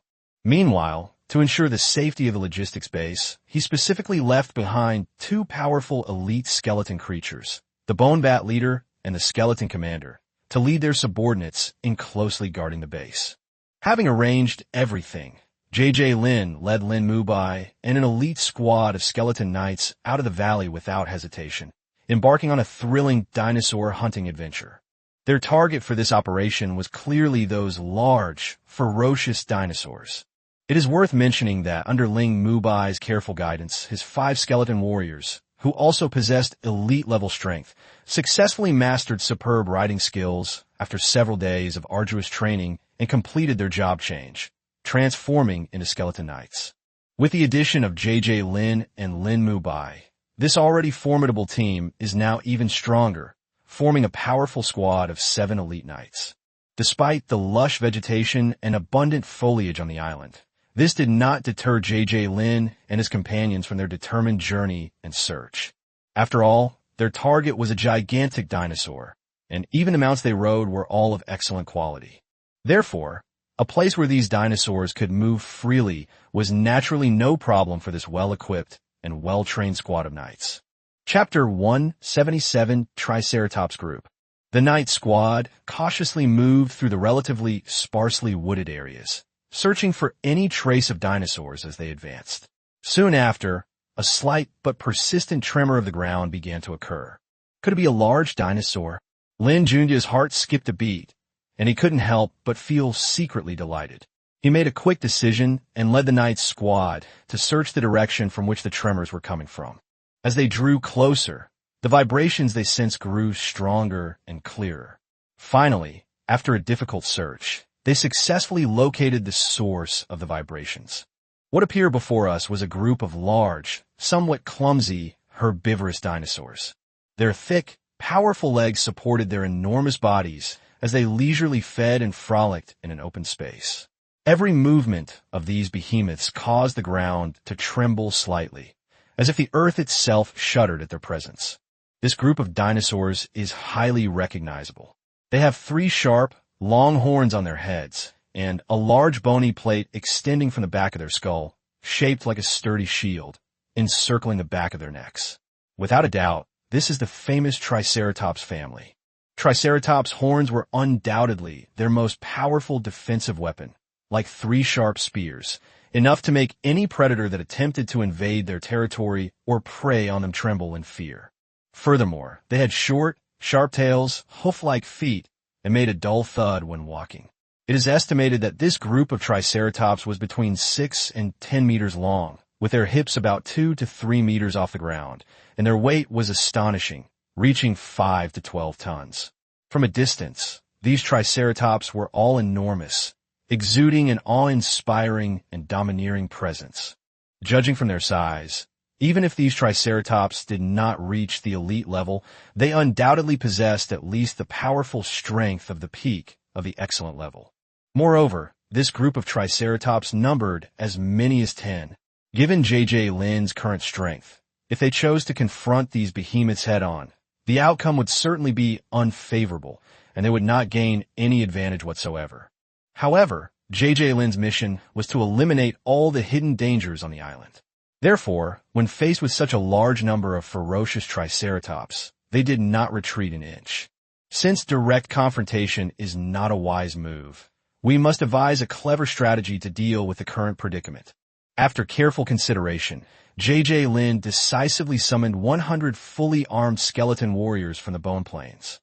Meanwhile, to ensure the safety of the logistics base, he specifically left behind two powerful elite skeleton creatures, the Bone Bat Leader and the Skeleton Commander, to lead their subordinates in closely guarding the base. Having arranged everything, J.J. Lin led Lin Mubai and an elite squad of skeleton knights out of the valley without hesitation, embarking on a thrilling dinosaur hunting adventure. Their target for this operation was clearly those large, ferocious dinosaurs. It is worth mentioning that under Lin Mubai's careful guidance, his 5 skeleton warriors, who also possessed elite-level strength, successfully mastered superb riding skills after several days of arduous training and completed their job change, transforming into skeleton knights. With the addition of J.J. Lin and Lin Mubai, this already formidable team is now even stronger, forming a powerful squad of 7 elite knights. Despite the lush vegetation and abundant foliage on the island, this did not deter J.J. Lin and his companions from their determined journey and search. After all, their target was a gigantic dinosaur, and even the mounts they rode were all of excellent quality. Therefore, a place where these dinosaurs could move freely was naturally no problem for this well-equipped and well-trained squad of knights. Chapter 177 Triceratops Group. The Knight Squad cautiously moved through the relatively sparsely wooded areas, searching for any trace of dinosaurs as they advanced. Soon after, a slight but persistent tremor of the ground began to occur. Could it be a large dinosaur? Lin Junjie's heart skipped a beat, and he couldn't help but feel secretly delighted. He made a quick decision and led the Knight's squad to search the direction from which the tremors were coming from. As they drew closer, the vibrations they sensed grew stronger and clearer. Finally, after a difficult search, they successfully located the source of the vibrations. What appeared before us was a group of large, somewhat clumsy, herbivorous dinosaurs. Their thick, powerful legs supported their enormous bodies as they leisurely fed and frolicked in an open space. Every movement of these behemoths caused the ground to tremble slightly, as if the earth itself shuddered at their presence. This group of dinosaurs is highly recognizable. They have 3 sharp, long horns on their heads, and a large bony plate extending from the back of their skull, shaped like a sturdy shield, encircling the back of their necks. Without a doubt, this is the famous Triceratops family. Triceratops' horns were undoubtedly their most powerful defensive weapon, like 3 sharp spears, enough to make any predator that attempted to invade their territory or prey on them tremble in fear. Furthermore, they had short, sharp tails, hoof-like feet, and made a dull thud when walking. It is estimated that this group of Triceratops was between 6 and 10 meters long, with their hips about 2 to 3 meters off the ground, and their weight was astonishing, reaching 5 to 12 tons. From a distance, these Triceratops were all enormous, exuding an awe-inspiring and domineering presence. Judging from their size, even if these Triceratops did not reach the elite level, they undoubtedly possessed at least the powerful strength of the peak of the excellent level. Moreover, this group of Triceratops numbered as many as 10. Given J.J. Lin's current strength, if they chose to confront these behemoths head-on, The outcome would certainly be unfavorable, and they would not gain any advantage whatsoever. However, J.J. Lin's mission was to eliminate all the hidden dangers on the island. Therefore, when faced with such a large number of ferocious triceratops, they did not retreat an inch. Since direct confrontation is not a wise move, we must devise a clever strategy to deal with the current predicament. After careful consideration, J.J. Lin decisively summoned 100 fully armed skeleton warriors from the Bone Plains.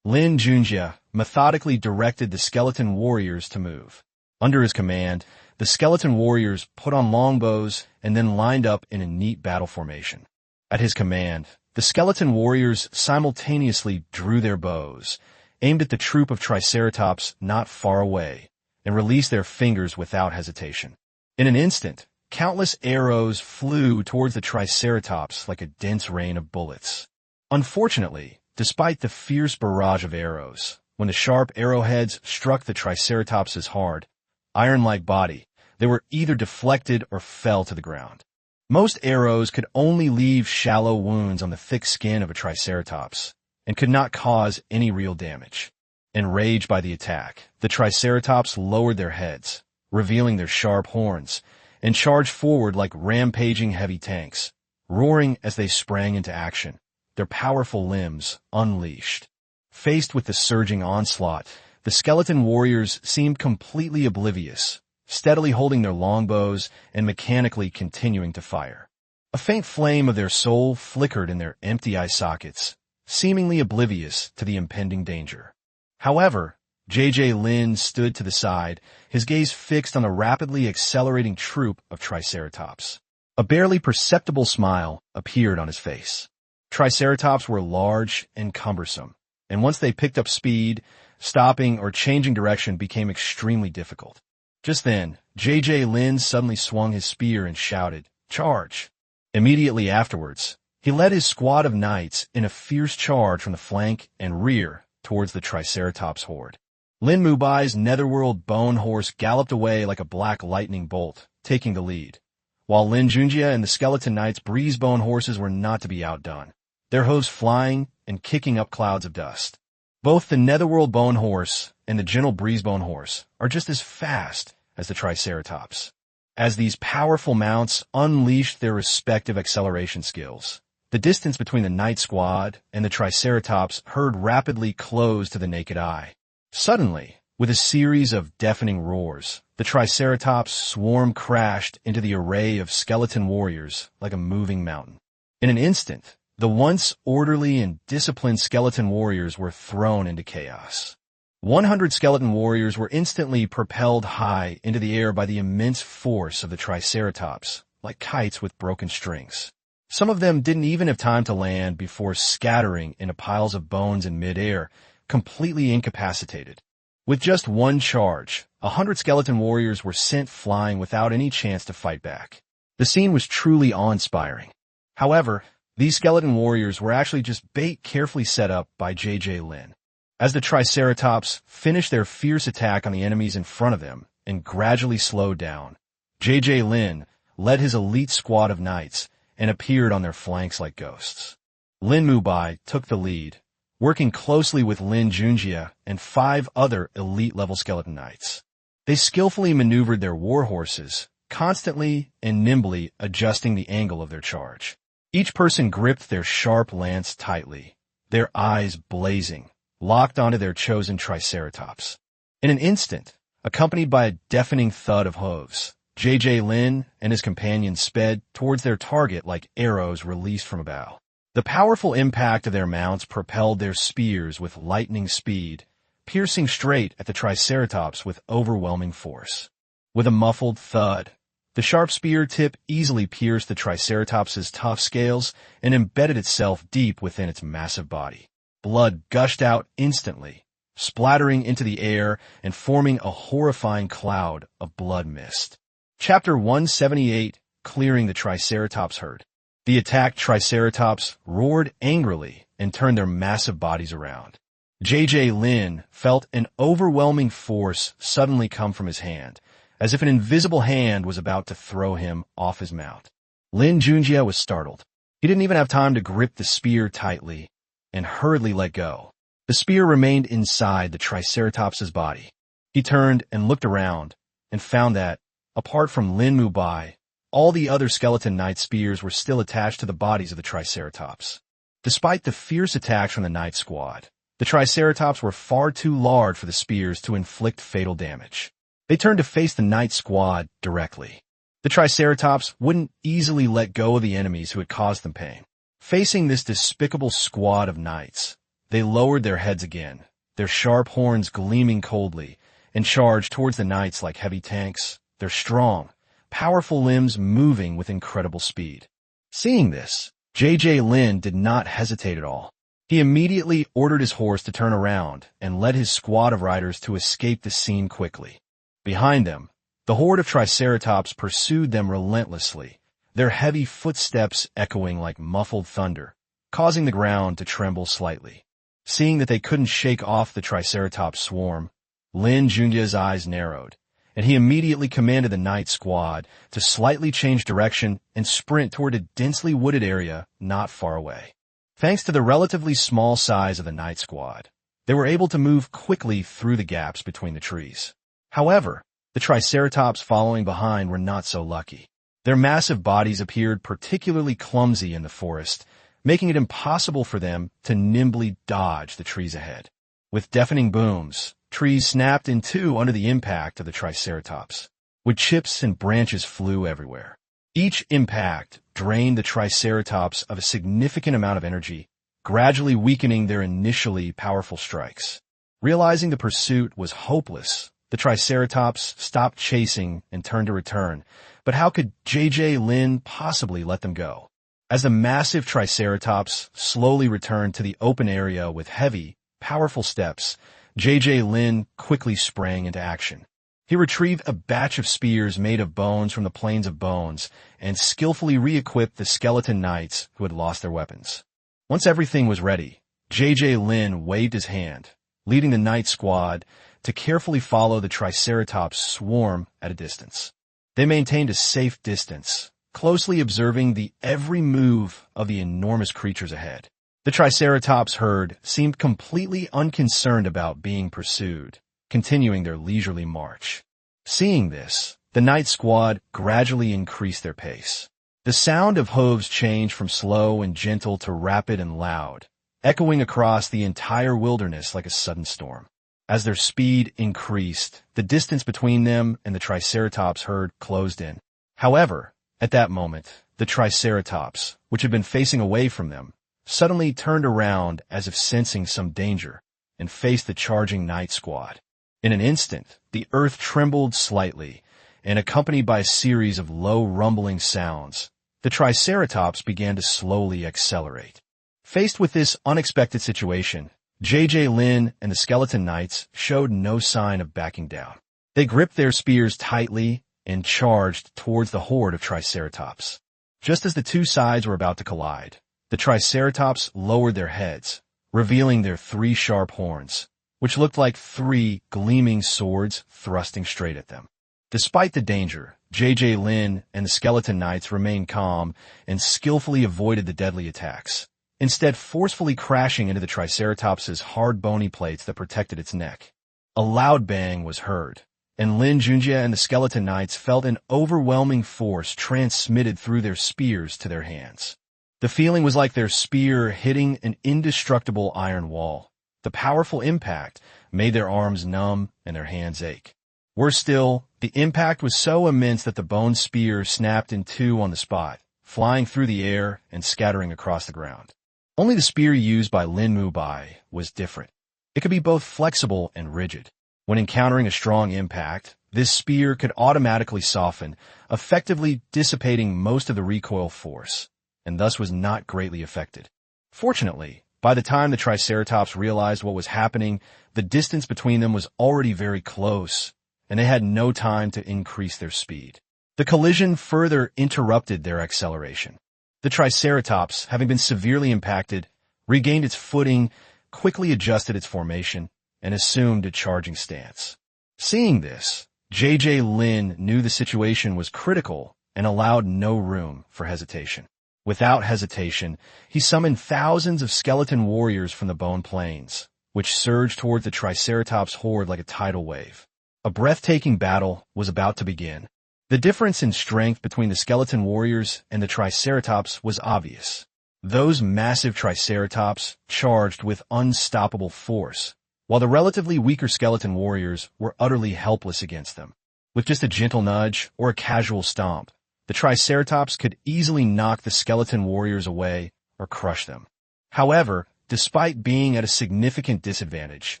Lin Junjie methodically directed the skeleton warriors to move. Under his command, the skeleton warriors put on longbows and then lined up in a neat battle formation. At his command, the skeleton warriors simultaneously drew their bows, aimed at the troop of triceratops not far away, and released their fingers without hesitation. In an instant, countless arrows flew towards the triceratops like a dense rain of bullets. Unfortunately, despite the fierce barrage of arrows, when the sharp arrowheads struck the triceratops's hard, iron-like body, they were either deflected or fell to the ground. Most arrows could only leave shallow wounds on the thick skin of a triceratops, and could not cause any real damage. Enraged by the attack, the triceratops lowered their heads, revealing their sharp horns, and charged forward like rampaging heavy tanks, roaring as they sprang into action, their powerful limbs unleashed. Faced with the surging onslaught, the skeleton warriors seemed completely oblivious, steadily holding their longbows and mechanically continuing to fire. A faint flame of their soul flickered in their empty eye sockets, seemingly oblivious to the impending danger. However, J.J. Lin stood to the side, his gaze fixed on the rapidly accelerating troop of triceratops. A barely perceptible smile appeared on his face. Triceratops were large and cumbersome, and once they picked up speed, stopping or changing direction became extremely difficult. Just then, J.J. Lin suddenly swung his spear and shouted, "Charge!" Immediately afterwards, he led his squad of knights in a fierce charge from the flank and rear towards the triceratops horde. Lin Mubai's netherworld bone horse galloped away like a black lightning bolt, taking the lead, while Lin Junjie and the skeleton knights' breezebone horses were not to be outdone, their hooves flying and kicking up clouds of dust. Both the netherworld bone horse and the gentle breezebone horse are just as fast as the triceratops. As these powerful mounts unleashed their respective acceleration skills, the distance between the knight squad and the triceratops herd rapidly closed to the naked eye. Suddenly, with a series of deafening roars, the triceratops swarm crashed into the array of skeleton warriors like a moving mountain. In an instant, the once orderly and disciplined skeleton warriors were thrown into chaos. 100 skeleton warriors were instantly propelled high into the air by the immense force of the triceratops, like kites with broken strings. Some of them didn't even have time to land before scattering into piles of bones in midair, completely incapacitated. With just one charge, 100 skeleton warriors were sent flying without any chance to fight back. The scene was truly awe-inspiring. However, these skeleton warriors were actually just bait carefully set up by J.J. Lin. As the triceratops finished their fierce attack on the enemies in front of them and gradually slowed down, J.J. Lin led his elite squad of knights and appeared on their flanks like ghosts. Lin Mubai took the lead, working closely with Lin Junjie and 5 other elite-level skeleton knights. They skillfully maneuvered their war horses, constantly and nimbly adjusting the angle of their charge. Each person gripped their sharp lance tightly, their eyes blazing, locked onto their chosen triceratops. In an instant, accompanied by a deafening thud of hooves, J.J. Lin and his companions sped towards their target like arrows released from a bow. The powerful impact of their mounts propelled their spears with lightning speed, piercing straight at the triceratops with overwhelming force. With a muffled thud, the sharp spear tip easily pierced the triceratops's tough scales and embedded itself deep within its massive body. Blood gushed out instantly, splattering into the air and forming a horrifying cloud of blood mist. Chapter 178, Clearing the Triceratops Herd. The attacked triceratops roared angrily and turned their massive bodies around. J.J. Lin felt an overwhelming force suddenly come from his hand, as if an invisible hand was about to throw him off his mount. Lin Junjie was startled. He didn't even have time to grip the spear tightly, and hurriedly let go. The spear remained inside the Triceratops's body. He turned and looked around and found that, apart from Lin Junjie, all the other skeleton knight spears were still attached to the bodies of the Triceratops. Despite the fierce attacks from the knight squad, the Triceratops were far too large for the spears to inflict fatal damage. They turned to face the knight squad directly. The Triceratops wouldn't easily let go of the enemies who had caused them pain. Facing this despicable squad of knights, they lowered their heads again, their sharp horns gleaming coldly, and charged towards the knights like heavy tanks, their strong, powerful limbs moving with incredible speed. Seeing this, Lin did not hesitate at all. He immediately ordered his horse to turn around and led his squad of riders to escape the scene quickly. Behind them, the horde of Triceratops pursued them relentlessly, their heavy footsteps echoing like muffled thunder, causing the ground to tremble slightly. Seeing that they couldn't shake off the Triceratops swarm, Lin Junjie's eyes narrowed, and he immediately commanded the knight squad to slightly change direction and sprint toward a densely wooded area not far away. Thanks to the relatively small size of the knight squad, they were able to move quickly through the gaps between the trees. However, the Triceratops following behind were not so lucky. Their massive bodies appeared particularly clumsy in the forest, making it impossible for them to nimbly dodge the trees ahead. With deafening booms, trees snapped in two under the impact of the Triceratops. Wood chips and branches flew everywhere. Each impact drained the Triceratops of a significant amount of energy, gradually weakening their initially powerful strikes. Realizing the pursuit was hopeless, the Triceratops stopped chasing and turned to return, but how could Lin possibly let them go? As the massive Triceratops slowly returned to the open area with heavy, powerful steps, Lin quickly sprang into action. He retrieved a batch of spears made of bones from the Plains of Bones and skillfully re-equipped the skeleton knights who had lost their weapons. Once everything was ready, Lin waved his hand, leading the knight squad to carefully follow the Triceratops swarm at a distance. They maintained a safe distance, closely observing the every move of the enormous creatures ahead. The Triceratops herd seemed completely unconcerned about being pursued, continuing their leisurely march. Seeing this, the knight squad gradually increased their pace. The sound of hooves changed from slow and gentle to rapid and loud, echoing across the entire wilderness like a sudden storm. As their speed increased, the distance between them and the Triceratops herd closed in. However, at that moment, the Triceratops, which had been facing away from them, suddenly turned around as if sensing some danger and faced the charging knight squad. In an instant, the earth trembled slightly, and accompanied by a series of low rumbling sounds, the Triceratops began to slowly accelerate. Faced with this unexpected situation, Lin and the skeleton knights showed no sign of backing down. They gripped their spears tightly and charged towards the horde of Triceratops. Just as the two sides were about to collide, the Triceratops lowered their heads, revealing their three sharp horns, which looked like three gleaming swords thrusting straight at them. Despite the danger, Lin and the skeleton knights remained calm and skillfully avoided the deadly attacks, instead forcefully crashing into the Triceratops's hard bony plates that protected its neck. A loud bang was heard, and Lin Junjie and the skeleton knights felt an overwhelming force transmitted through their spears to their hands. The feeling was like their spear hitting an indestructible iron wall. The powerful impact made their arms numb and their hands ache. Worse still, the impact was so immense that the bone spear snapped in two on the spot, flying through the air and scattering across the ground. Only the spear used by Lin Junjie was different. It could be both flexible and rigid. When encountering a strong impact, this spear could automatically soften, effectively dissipating most of the recoil force, and thus was not greatly affected. Fortunately, by the time the Triceratops realized what was happening, the distance between them was already very close, and they had no time to increase their speed. The collision further interrupted their acceleration. The Triceratops, having been severely impacted, regained its footing, quickly adjusted its formation, and assumed a charging stance. Seeing this, Lin knew the situation was critical and allowed no room for hesitation. Without hesitation, he summoned thousands of skeleton warriors from the Bone Plains, which surged towards the Triceratops horde like a tidal wave. A breathtaking battle was about to begin. The difference in strength between the skeleton warriors and the Triceratops was obvious. Those massive Triceratops charged with unstoppable force, while the relatively weaker skeleton warriors were utterly helpless against them. With just a gentle nudge or a casual stomp, the Triceratops could easily knock the skeleton warriors away or crush them. However, despite being at a significant disadvantage,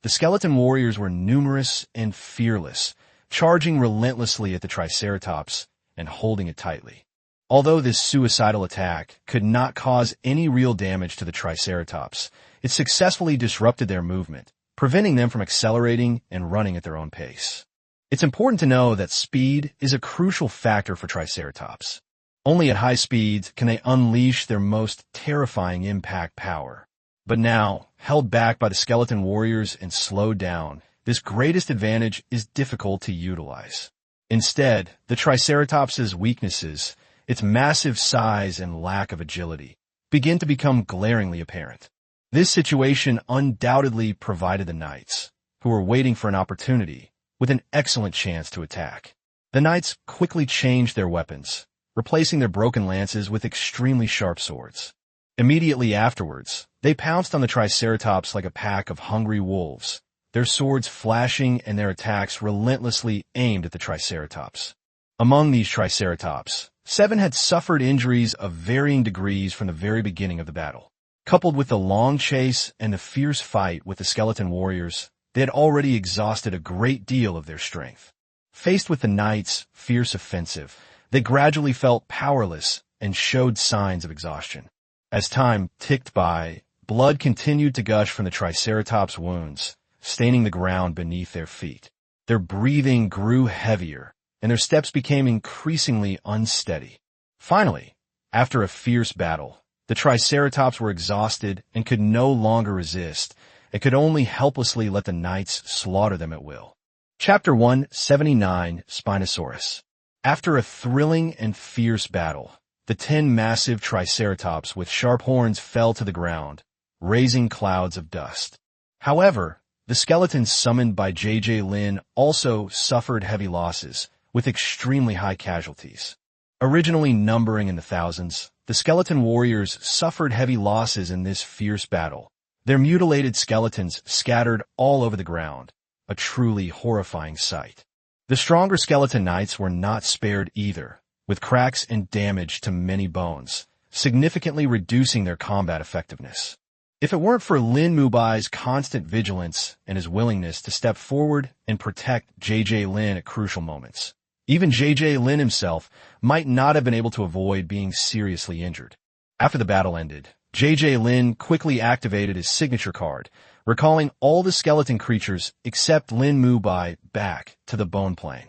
the skeleton warriors were numerous and fearless, charging relentlessly at the Triceratops and holding it tightly. Although this suicidal attack could not cause any real damage to the Triceratops, it successfully disrupted their movement, preventing them from accelerating and running at their own pace. It's important to know that speed is a crucial factor for Triceratops. Only at high speeds can they unleash their most terrifying impact power. But now, held back by the skeleton warriors and slowed down, this greatest advantage is difficult to utilize. Instead, the Triceratops's weaknesses, its massive size and lack of agility, begin to become glaringly apparent. This situation undoubtedly provided the knights, who were waiting for an opportunity, with an excellent chance to attack. The knights quickly changed their weapons, replacing their broken lances with extremely sharp swords. Immediately afterwards, they pounced on the Triceratops like a pack of hungry wolves, their swords flashing and their attacks relentlessly aimed at the Triceratops. Among these Triceratops, 7 had suffered injuries of varying degrees from the very beginning of the battle. Coupled with the long chase and the fierce fight with the skeleton warriors, they had already exhausted a great deal of their strength. Faced with the knights' fierce offensive, they gradually felt powerless and showed signs of exhaustion. As time ticked by, blood continued to gush from the Triceratops' wounds, staining the ground beneath their feet. Their breathing grew heavier, and their steps became increasingly unsteady. Finally, after a fierce battle, the Triceratops were exhausted and could no longer resist. It could only helplessly let the knights slaughter them at will. Chapter 179, Spinosaurus. After a thrilling and fierce battle, the 10 massive Triceratops with sharp horns fell to the ground, raising clouds of dust. However, the skeletons summoned by J.J. Lin also suffered heavy losses, with extremely high casualties. Originally numbering in the thousands, the skeleton warriors suffered heavy losses in this fierce battle, their mutilated skeletons scattered all over the ground, a truly horrifying sight. The stronger skeleton knights were not spared either, with cracks and damage to many bones, significantly reducing their combat effectiveness. If it weren't for Lin Junjie's constant vigilance and his willingness to step forward and protect J.J. Lin at crucial moments, even J.J. Lin himself might not have been able to avoid being seriously injured. After the battle ended, J.J. Lin quickly activated his signature card, recalling all the skeleton creatures except Lin Junjie back to the bone plane.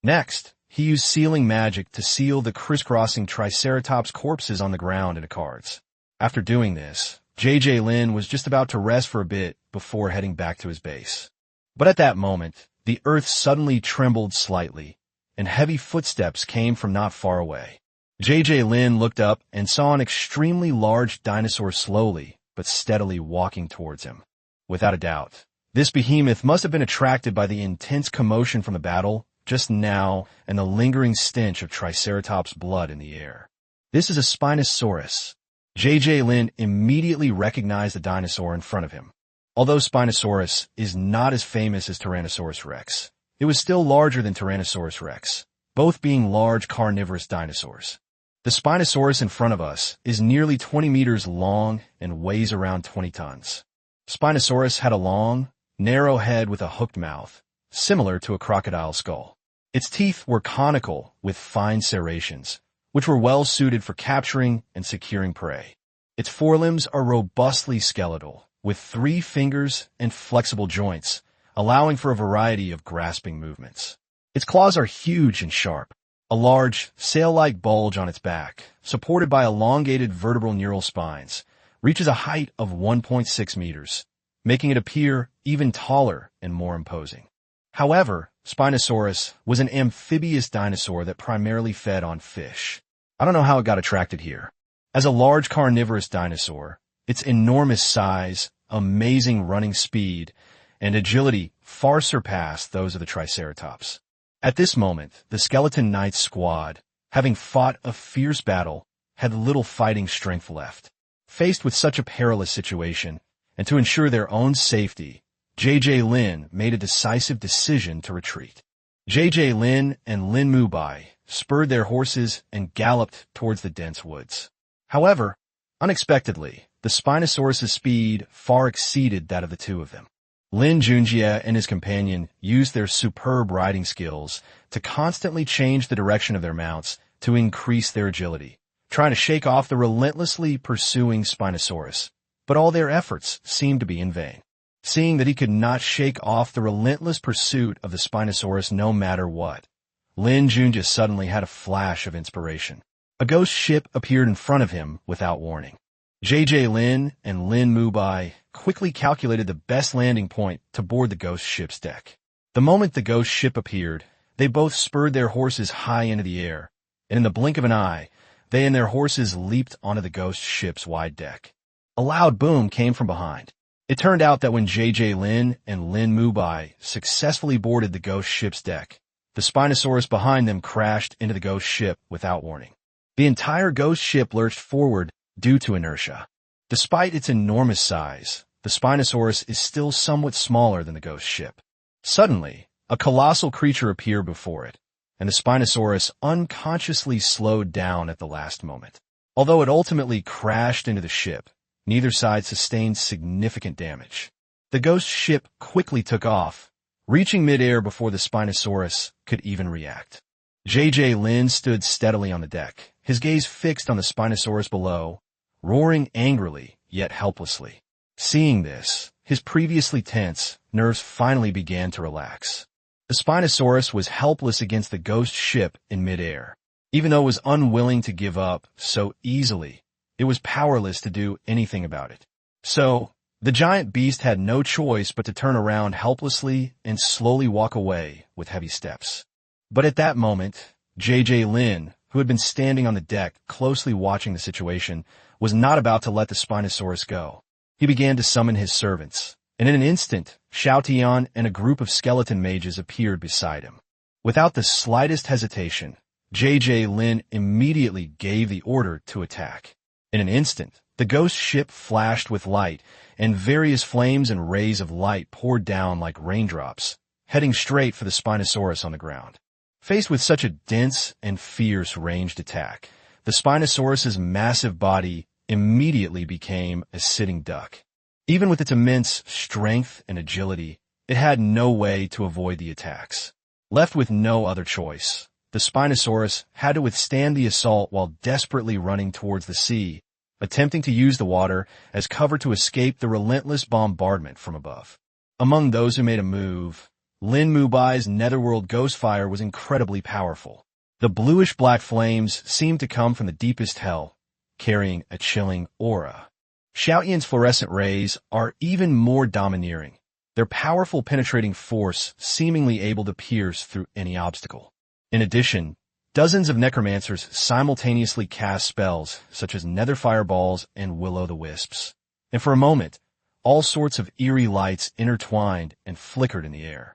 Next, he used sealing magic to seal the crisscrossing Triceratops corpses on the ground into cards. After doing this, J.J. Lin was just about to rest for a bit before heading back to his base. But at that moment, the earth suddenly trembled slightly, and heavy footsteps came from not far away. J.J. Lin looked up and saw an extremely large dinosaur slowly but steadily walking towards him. Without a doubt, this behemoth must have been attracted by the intense commotion from the battle just now and the lingering stench of Triceratops blood in the air. This is a Spinosaurus. J.J. Lin immediately recognized the dinosaur in front of him. Although Spinosaurus is not as famous as Tyrannosaurus rex, it was still larger than Tyrannosaurus rex, both being large carnivorous dinosaurs. The Spinosaurus in front of us is nearly 20 meters long and weighs around 20 tons. Spinosaurus had a long, narrow head with a hooked mouth, similar to a crocodile skull. Its teeth were conical with fine serrations, which were well suited for capturing and securing prey. Its forelimbs are robustly skeletal, with 3 fingers and flexible joints, allowing for a variety of grasping movements. Its claws are huge and sharp. A large, sail-like bulge on its back, supported by elongated vertebral neural spines, reaches a height of 1.6 meters, making it appear even taller and more imposing. However, Spinosaurus was an amphibious dinosaur that primarily fed on fish. I don't know how it got attracted here. As a large carnivorous dinosaur, its enormous size, amazing running speed, and agility far surpassed those of the Triceratops. At this moment, the Skeleton Knights squad, having fought a fierce battle, had little fighting strength left. Faced with such a perilous situation, and to ensure their own safety, J.J. Lin made a decisive decision to retreat. J.J. Lin and Lin Mubai spurred their horses and galloped towards the dense woods. However, unexpectedly, the Spinosaurus's speed far exceeded that of the two of them. Lin Junjie and his companion used their superb riding skills to constantly change the direction of their mounts to increase their agility, trying to shake off the relentlessly pursuing Spinosaurus. But all their efforts seemed to be in vain. Seeing that he could not shake off the relentless pursuit of the Spinosaurus no matter what, Lin Junjie suddenly had a flash of inspiration. A ghost ship appeared in front of him without warning. J.J. Lin and Lin Mubai quickly calculated the best landing point to board the ghost ship's deck. The moment the ghost ship appeared, they both spurred their horses high into the air, and in the blink of an eye, they and their horses leaped onto the ghost ship's wide deck. A loud boom came from behind. It turned out that when J.J. Lin and Lin Mubai successfully boarded the ghost ship's deck, the Spinosaurus behind them crashed into the ghost ship without warning. The entire ghost ship lurched forward due to inertia. Despite its enormous size, the Spinosaurus is still somewhat smaller than the ghost ship. Suddenly, a colossal creature appeared before it, and the Spinosaurus unconsciously slowed down at the last moment. Although it ultimately crashed into the ship, neither side sustained significant damage. The ghost ship quickly took off, reaching midair before the Spinosaurus could even react. J.J. Lin stood steadily on the deck, his gaze fixed on the Spinosaurus below, roaring angrily yet helplessly. Seeing this, his previously tense nerves finally began to relax. The Spinosaurus was helpless against the ghost ship in midair. Even though it was unwilling to give up so easily, it was powerless to do anything about it. So, the giant beast had no choice but to turn around helplessly and slowly walk away with heavy steps. But at that moment, J.J. Lin, who had been standing on the deck closely watching the situation, was not about to let the Spinosaurus go. He began to summon his servants, and in an instant, Xiao Tian and a group of skeleton mages appeared beside him. Without the slightest hesitation, J.J. Lin immediately gave the order to attack. In an instant, the ghost ship flashed with light, and various flames and rays of light poured down like raindrops, heading straight for the Spinosaurus on the ground. Faced with such a dense and fierce ranged attack, the Spinosaurus's massive body immediately became a sitting duck. Even with its immense strength and agility, it had no way to avoid the attacks. Left with no other choice, the Spinosaurus had to withstand the assault while desperately running towards the sea, attempting to use the water as cover to escape the relentless bombardment from above. Among those who made a move, Lin Mubai's netherworld ghost fire was incredibly powerful. The bluish-black flames seemed to come from the deepest hell, carrying a chilling aura. Xiaoyan's fluorescent rays are even more domineering, their powerful penetrating force seemingly able to pierce through any obstacle. In addition, dozens of necromancers simultaneously cast spells such as nether fireballs and will-o'-the-wisps. And for a moment, all sorts of eerie lights intertwined and flickered in the air.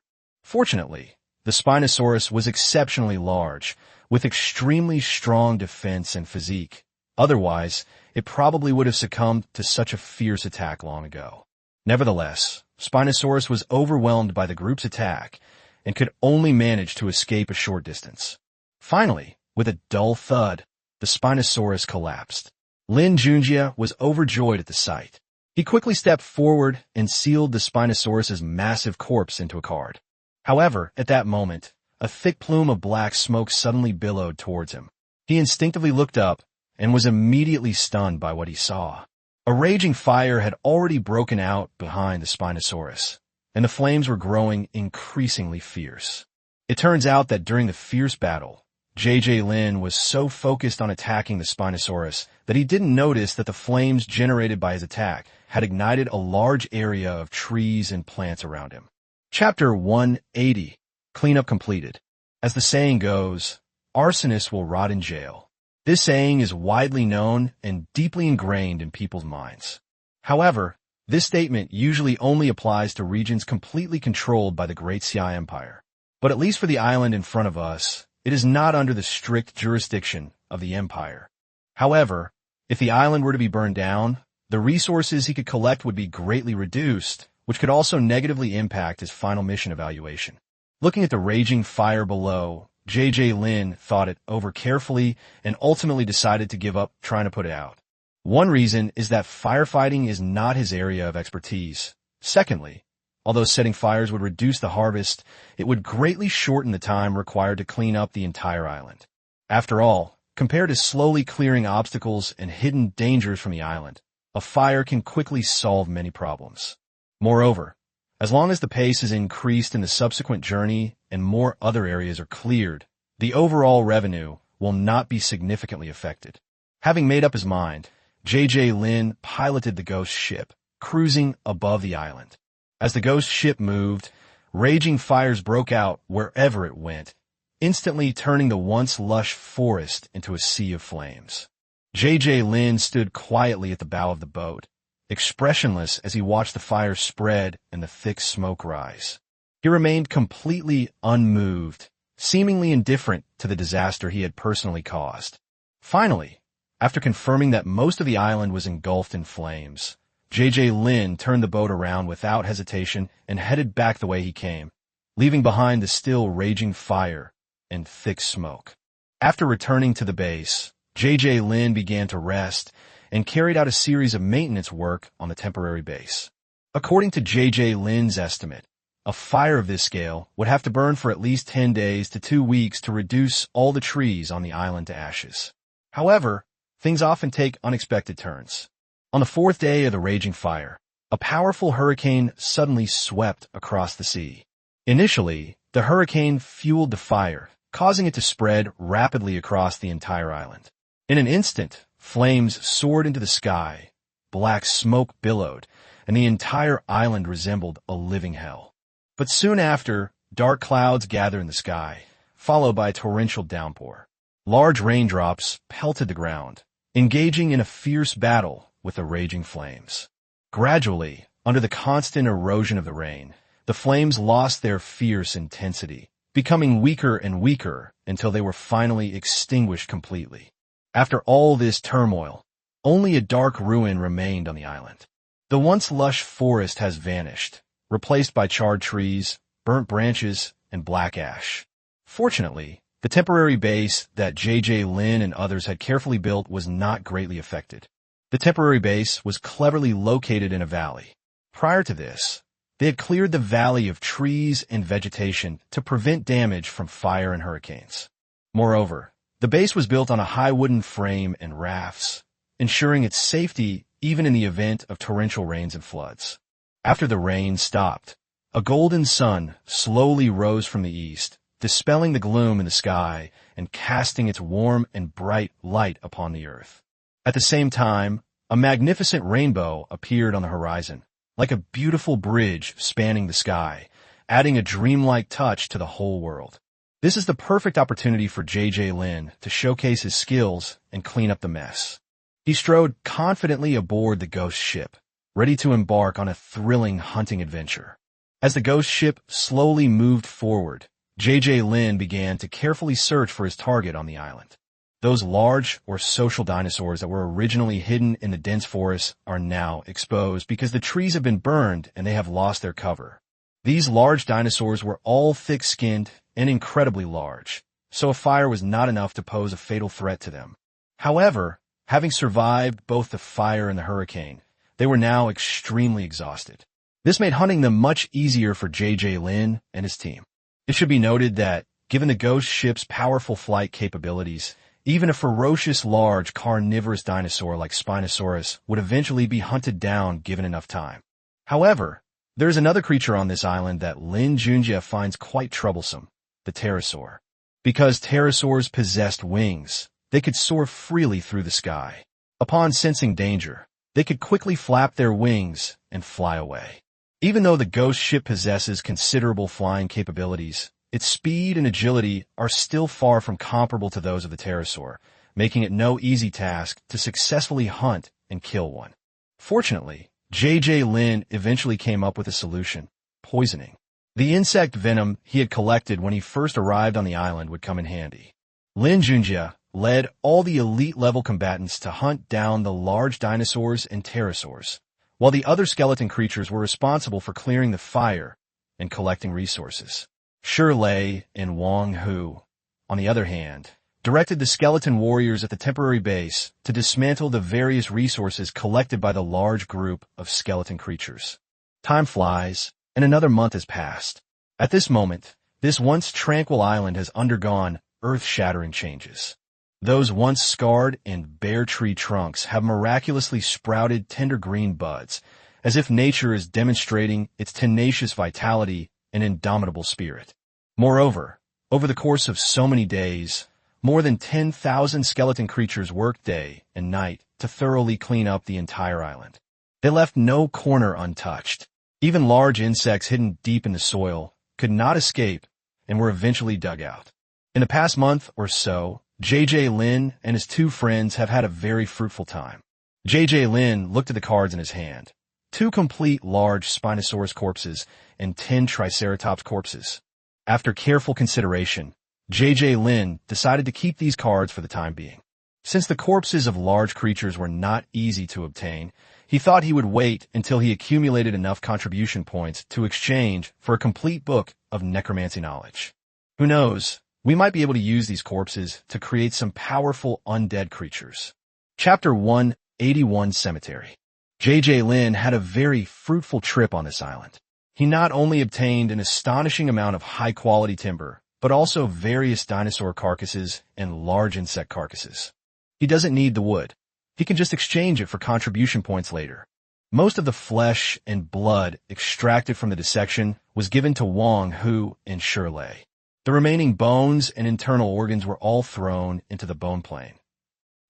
Fortunately, the Spinosaurus was exceptionally large, with extremely strong defense and physique. Otherwise, it probably would have succumbed to such a fierce attack long ago. Nevertheless, Spinosaurus was overwhelmed by the group's attack and could only manage to escape a short distance. Finally, with a dull thud, the Spinosaurus collapsed. Lin Junjie was overjoyed at the sight. He quickly stepped forward and sealed the Spinosaurus's massive corpse into a card. However, at that moment, a thick plume of black smoke suddenly billowed towards him. He instinctively looked up and was immediately stunned by what he saw. A raging fire had already broken out behind the Spinosaurus, and the flames were growing increasingly fierce. It turns out that during the fierce battle, J.J. Lin was so focused on attacking the Spinosaurus that he didn't notice that the flames generated by his attack had ignited a large area of trees and plants around him. Chapter 180. Cleanup completed. As the saying goes, arsonists will rot in jail. This saying is widely known and deeply ingrained in people's minds. However, this statement usually only applies to regions completely controlled by the Great Xia Empire. But at least for the island in front of us, it is not under the strict jurisdiction of the empire. However, if the island were to be burned down, the resources he could collect would be greatly reduced, which could also negatively impact his final mission evaluation. Looking at the raging fire below, J.J. Lin thought it over carefully and ultimately decided to give up trying to put it out. One reason is that firefighting is not his area of expertise. Secondly, although setting fires would reduce the harvest, it would greatly shorten the time required to clean up the entire island. After all, compared to slowly clearing obstacles and hidden dangers from the island, a fire can quickly solve many problems. Moreover, as long as the pace is increased in the subsequent journey and more other areas are cleared, the overall revenue will not be significantly affected. Having made up his mind, J.J. Lin piloted the ghost ship, cruising above the island. As the ghost ship moved, raging fires broke out wherever it went, instantly turning the once lush forest into a sea of flames. J.J. Lin stood quietly at the bow of the boat, expressionless as he watched the fire spread and the thick smoke rise. He remained completely unmoved, seemingly indifferent to the disaster he had personally caused. Finally, after confirming that most of the island was engulfed in flames, J.J. Lin turned the boat around without hesitation and headed back the way he came, leaving behind the still raging fire and thick smoke. After returning to the base, J.J. Lin began to rest and carried out a series of maintenance work on the temporary base. According to J.J. Lin's estimate, a fire of this scale would have to burn for at least 10 days to 2 weeks to reduce all the trees on the island to ashes. However, things often take unexpected turns. On the 4th day of the raging fire, a powerful hurricane suddenly swept across the sea. Initially, the hurricane fueled the fire, causing it to spread rapidly across the entire island. In an instant, flames soared into the sky, black smoke billowed, and the entire island resembled a living hell. But soon after, dark clouds gathered in the sky, followed by a torrential downpour. Large raindrops pelted the ground, engaging in a fierce battle with the raging flames. Gradually, under the constant erosion of the rain, the flames lost their fierce intensity, becoming weaker and weaker until they were finally extinguished completely. After all this turmoil, only a dark ruin remained on the island. The once lush forest has vanished, replaced by charred trees, burnt branches, and black ash. Fortunately, the temporary base that J.J. Lin and others had carefully built was not greatly affected. The temporary base was cleverly located in a valley. Prior to this, they had cleared the valley of trees and vegetation to prevent damage from fire and hurricanes. Moreover, the base was built on a high wooden frame and rafts, ensuring its safety even in the event of torrential rains and floods. After the rain stopped, a golden sun slowly rose from the east, dispelling the gloom in the sky and casting its warm and bright light upon the earth. At the same time, a magnificent rainbow appeared on the horizon, like a beautiful bridge spanning the sky, adding a dreamlike touch to the whole world. This is the perfect opportunity for J.J. Lin to showcase his skills and clean up the mess. He strode confidently aboard the ghost ship, ready to embark on a thrilling hunting adventure. As the ghost ship slowly moved forward, J.J. Lin began to carefully search for his target on the island. Those large or social dinosaurs that were originally hidden in the dense forest are now exposed because the trees have been burned and they have lost their cover. These large dinosaurs were all thick-skinned and incredibly large, so a fire was not enough to pose a fatal threat to them. However, having survived both the fire and the hurricane, they were now extremely exhausted. This made hunting them much easier for J.J. Lin and his team. It should be noted that, given the ghost ship's powerful flight capabilities, even a ferocious large carnivorous dinosaur like Spinosaurus would eventually be hunted down given enough time. However, there is another creature on this island that Lin Junjie finds quite troublesome, the pterosaur. Because pterosaurs possessed wings, they could soar freely through the sky. Upon sensing danger, they could quickly flap their wings and fly away. Even though the ghost ship possesses considerable flying capabilities, its speed and agility are still far from comparable to those of the pterosaur, making it no easy task to successfully hunt and kill one. Fortunately, Lin eventually came up with a solution: poisoning. The insect venom he had collected when he first arrived on the island would come in handy. Lin Junjie led all the elite-level combatants to hunt down the large dinosaurs and pterosaurs, while the other skeleton creatures were responsible for clearing the fire and collecting resources. Shirley and Wang Hu, on the other hand, directed the skeleton warriors at the temporary base to dismantle the various resources collected by the large group of skeleton creatures. Time flies, and another month has passed. At this moment, this once tranquil island has undergone earth-shattering changes. Those once scarred and bare tree trunks have miraculously sprouted tender green buds, as if nature is demonstrating its tenacious vitality and indomitable spirit. Moreover, over the course of so many days, more than 10,000 skeleton creatures worked day and night to thoroughly clean up the entire island. They left no corner untouched. Even large insects hidden deep in the soil could not escape and were eventually dug out. In the past month or so, Lin and his two friends have had a very fruitful time. Lin looked at the cards in his hand: 2 complete large Spinosaurus corpses and 10 Triceratops corpses. After careful consideration, Lin decided to keep these cards for the time being. Since the corpses of large creatures were not easy to obtain, he thought he would wait until he accumulated enough contribution points to exchange for a complete book of necromancy knowledge. Who knows, we might be able to use these corpses to create some powerful undead creatures. Chapter 181 Cemetery. Lin had a very fruitful trip on this island. He not only obtained an astonishing amount of high-quality timber, but also various dinosaur carcasses and large insect carcasses. He doesn't need the wood. He can just exchange it for contribution points later. Most of the flesh and blood extracted from the dissection was given to Wang Hu and Shirley. The remaining bones and internal organs were all thrown into the bone plane.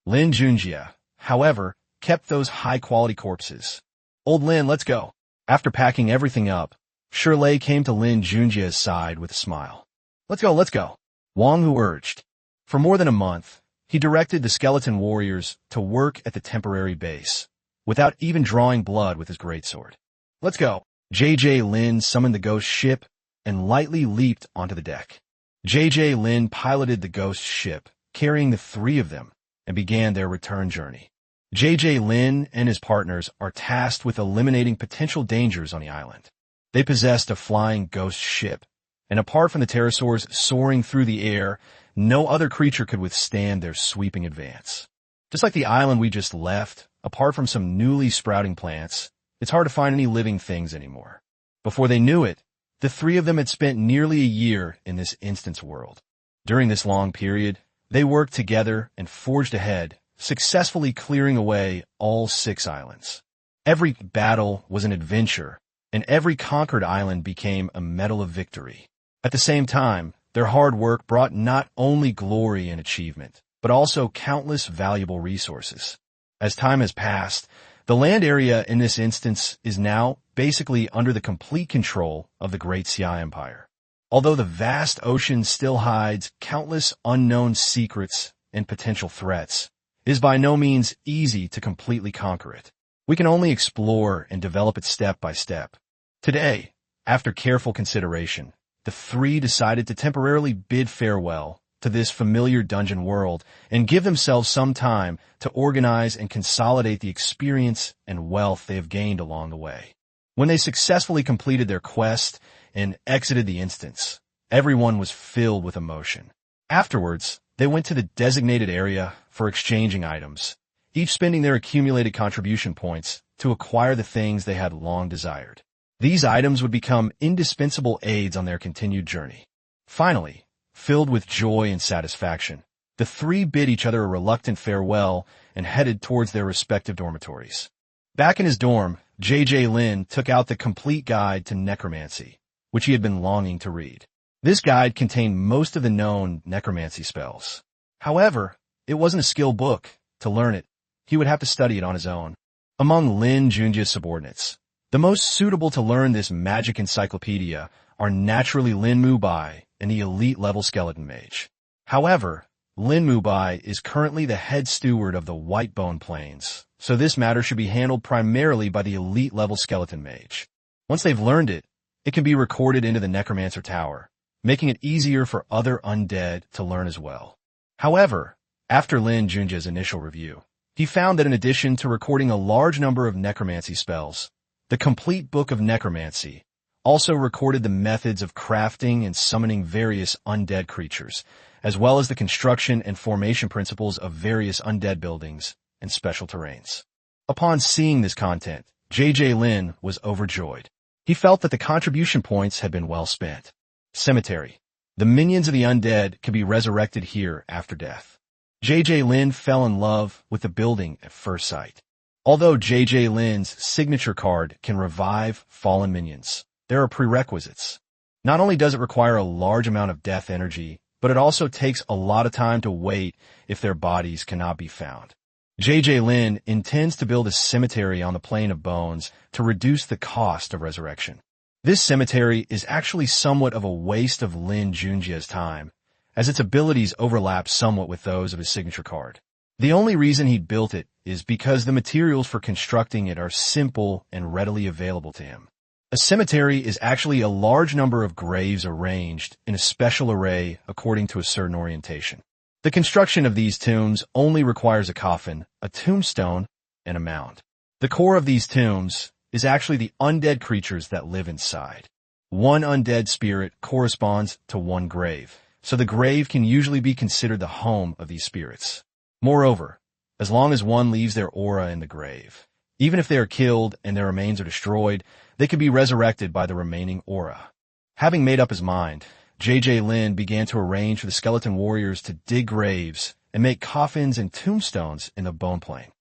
Lin Junjie, however, kept those high-quality corpses. "Old Lin, let's go." After packing everything up, Shirley came to Lin Junjie's side with a smile. Let's go. Wang Hu urged. For more than a month, he directed the skeleton warriors to work at the temporary base, without even drawing blood with his greatsword. "Let's go." Lin summoned the ghost ship and lightly leaped onto the deck. Lin piloted the ghost ship, carrying the 3 of them, and began their return journey. Lin and his partners are tasked with eliminating potential dangers on the island. They possessed a flying ghost ship, and apart from the pterosaurs soaring through the air, no other creature could withstand their sweeping advance. Just like the island we just left, apart from some newly sprouting plants, it's hard to find any living things anymore. Before they knew it, the 3 of them had spent nearly a year in this instance world. During this long period, they worked together and forged ahead, successfully clearing away all 6 islands. Every battle was an adventure, and every conquered island became a medal of victory. At the same time, their hard work brought not only glory and achievement, but also countless valuable resources. As time has passed, the land area in this instance is now basically under the complete control of the Great Xia Empire. Although the vast ocean still hides countless unknown secrets and potential threats, it is by no means easy to completely conquer it. We can only explore and develop it step by step. Today, after careful consideration, the 3 decided to temporarily bid farewell to this familiar dungeon world and give themselves some time to organize and consolidate the experience and wealth they have gained along the way. When they successfully completed their quest and exited the instance, everyone was filled with emotion. Afterwards, they went to the designated area for exchanging items, each spending their accumulated contribution points to acquire the things they had long desired. These items would become indispensable aids on their continued journey. Finally, filled with joy and satisfaction, the 3 bid each other a reluctant farewell and headed towards their respective dormitories. Back in his dorm, Lin took out the complete guide to necromancy, which he had been longing to read. This guide contained most of the known necromancy spells. However, it wasn't a skill book. To learn it, he would have to study it on his own. Among Lin Junjie's subordinates, the most suitable to learn this magic encyclopedia are naturally Lin Mubai and the elite-level skeleton mage. However, Lin Junjie is currently the head steward of the White Bone Plains, so this matter should be handled primarily by the elite-level skeleton mage. Once they've learned it, it can be recorded into the Necromancer Tower, making it easier for other undead to learn as well. However, after Lin Junjie's initial review, he found that in addition to recording a large number of necromancy spells, the complete book of necromancy also recorded the methods of crafting and summoning various undead creatures, as well as the construction and formation principles of various undead buildings and special terrains. Upon seeing this content, J.J. Lin was overjoyed. He felt that the contribution points had been well spent. Cemetery. The minions of the undead can be resurrected here after death. J.J. Lin fell in love with the building at first sight. Although J.J. Lin's signature card can revive fallen minions, there are prerequisites. Not only does it require a large amount of death energy, but it also takes a lot of time to wait if their bodies cannot be found. J.J. Lin intends to build a cemetery on the Plane of Bones to reduce the cost of resurrection. This cemetery is actually somewhat of a waste of Lin Junjie's time, as its abilities overlap somewhat with those of his signature card. The only reason he built it is because the materials for constructing it are simple and readily available to him. A cemetery is actually a large number of graves arranged in a special array according to a certain orientation. The construction of these tombs only requires a coffin, a tombstone, and a mound. The core of these tombs is actually the undead creatures that live inside. One undead spirit corresponds to one grave, so the grave can usually be considered the home of these spirits. Moreover, as long as one leaves their aura in the grave, even if they are killed and their remains are destroyed, they can be resurrected by the remaining aura. Having made up his mind, J.J. Lin began to arrange for the skeleton warriors to dig graves and make coffins and tombstones in the bone plane.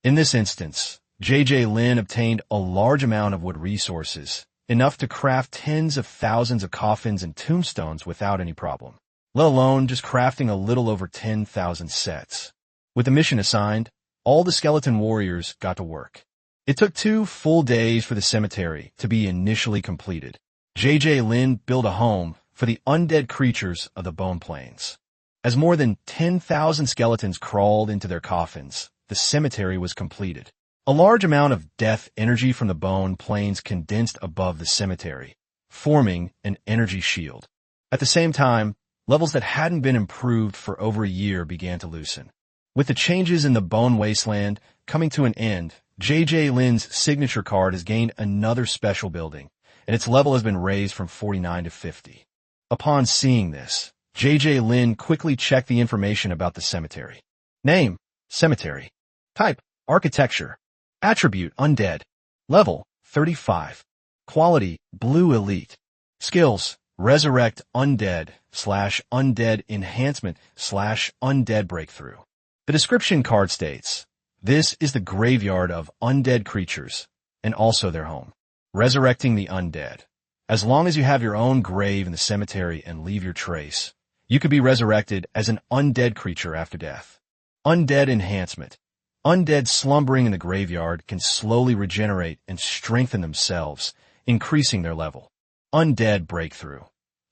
In this instance, J.J. Lin obtained a large amount of wood resources, enough to craft tens of thousands of coffins and tombstones without any problem, let alone just crafting a little over 10,000 sets. With the mission assigned, all the skeleton warriors got to work. It took 2 full days for the cemetery to be initially completed. J.J. Lin built a home for the undead creatures of the Bone Plains. As more than 10,000 skeletons crawled into their coffins, the cemetery was completed. A large amount of death energy from the Bone Plains condensed above the cemetery, forming an energy shield. At the same time, levels that hadn't been improved for over a year began to loosen. With the changes in the Bone Wasteland coming to an end, J.J. Lin's signature card has gained another special building, and its level has been raised from 49 to 50. Upon seeing this, J.J. Lin quickly checked the information about the cemetery. Name: cemetery. Type: architecture. Attribute: undead. Level: 35. Quality: blue elite. Skills: resurrect undead / undead enhancement / undead breakthrough. The description card states, this is the graveyard of undead creatures, and also their home. Resurrecting the undead. As long as you have your own grave in the cemetery and leave your trace, you could be resurrected as an undead creature after death. Undead enhancement. Undead slumbering in the graveyard can slowly regenerate and strengthen themselves, increasing their level. Undead breakthrough.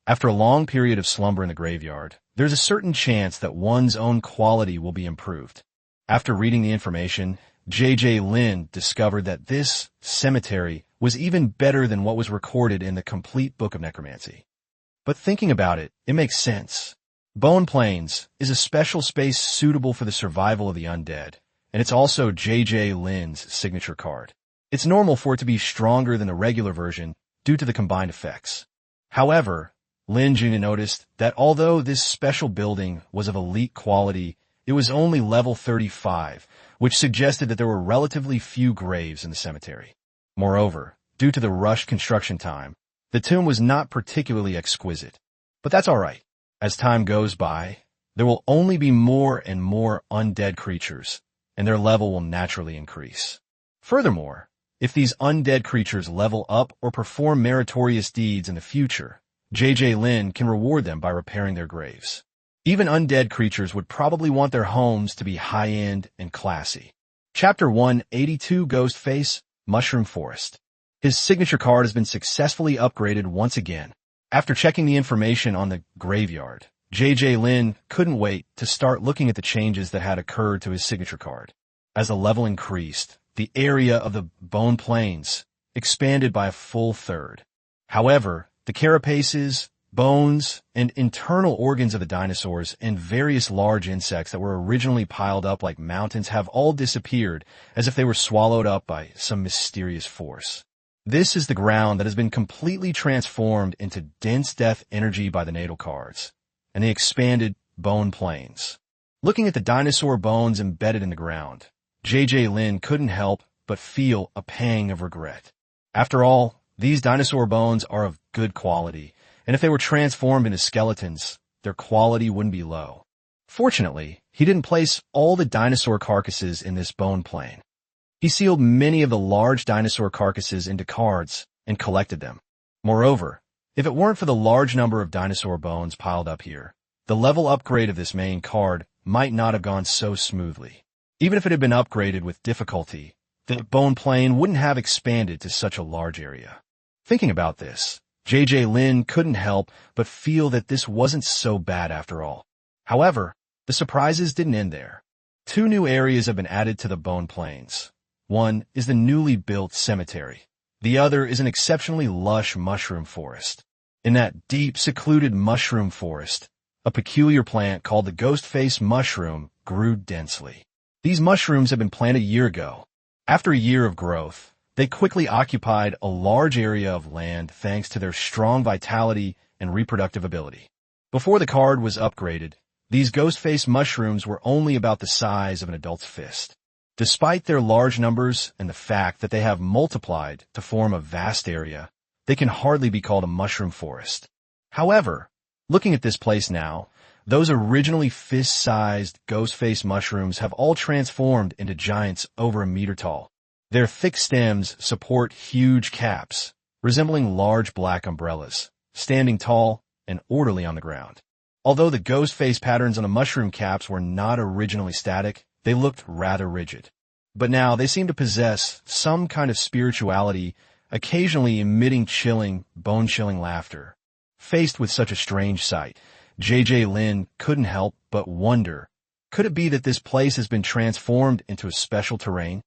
After a long period of slumber in the graveyard, there's a certain chance that one's own quality will be improved. After reading the information, J.J. Lin discovered that this cemetery was even better than what was recorded in the complete book of necromancy. But thinking about it, it makes sense. Bone Plains is a special space suitable for the survival of the undead, and it's also J.J. Lin's signature card. It's normal for it to be stronger than the regular version due to the combined effects. However, Lin Junjie noticed that although this special building was of elite quality, it was only level 35, which suggested that there were relatively few graves in the cemetery. Moreover, due to the rushed construction time, the tomb was not particularly exquisite. But that's alright. As time goes by, there will only be more and more undead creatures, and their level will naturally increase. Furthermore, if these undead creatures level up or perform meritorious deeds in the future, J.J. Lin can reward them by repairing their graves. Even undead creatures would probably want their homes to be high-end and classy. Chapter 182 Ghost Face, Mushroom Forest. His signature card has been successfully upgraded once again. After checking the information on the graveyard, JJ Lin couldn't wait to start looking at the changes that had occurred to his signature card. As the level increased, the area of the bone plains expanded by a full third. However, the carapaces, bones, and internal organs of the dinosaurs and various large insects that were originally piled up like mountains have all disappeared as if they were swallowed up by some mysterious force. This is the ground that has been completely transformed into dense death energy by the natal cards and the expanded bone plains. Looking at the dinosaur bones embedded in the ground, JJ Lin couldn't help but feel a pang of regret. After all, these dinosaur bones are of good quality, and if they were transformed into skeletons, their quality wouldn't be low. Fortunately, he didn't place all the dinosaur carcasses in this bone plane. He sealed many of the large dinosaur carcasses into cards and collected them. Moreover, if it weren't for the large number of dinosaur bones piled up here, the level upgrade of this main card might not have gone so smoothly. Even if it had been upgraded with difficulty, the bone plane wouldn't have expanded to such a large area. Thinking about this, JJ Lin couldn't help but feel that this wasn't so bad after all. However, the surprises didn't end there. 2 new areas have been added to the bone plains. One is the newly built cemetery. The other is an exceptionally lush mushroom forest. In that deep, secluded mushroom forest, a peculiar plant called the ghost-face mushroom grew densely. These mushrooms had been planted a year ago. After a year of growth, they quickly occupied a large area of land thanks to their strong vitality and reproductive ability. Before the card was upgraded, these ghost-face mushrooms were only about the size of an adult's fist. Despite their large numbers and the fact that they have multiplied to form a vast area, they can hardly be called a mushroom forest. However, looking at this place now, those originally fist-sized ghost-face mushrooms have all transformed into giants over a meter tall. Their thick stems support huge caps, resembling large black umbrellas, standing tall and orderly on the ground. Although the ghost face patterns on the mushroom caps were not originally static, they looked rather rigid. But now they seem to possess some kind of spirituality, occasionally emitting chilling, bone-chilling laughter. Faced with such a strange sight, JJ Lin couldn't help but wonder, could it be that this place has been transformed into a special terrain?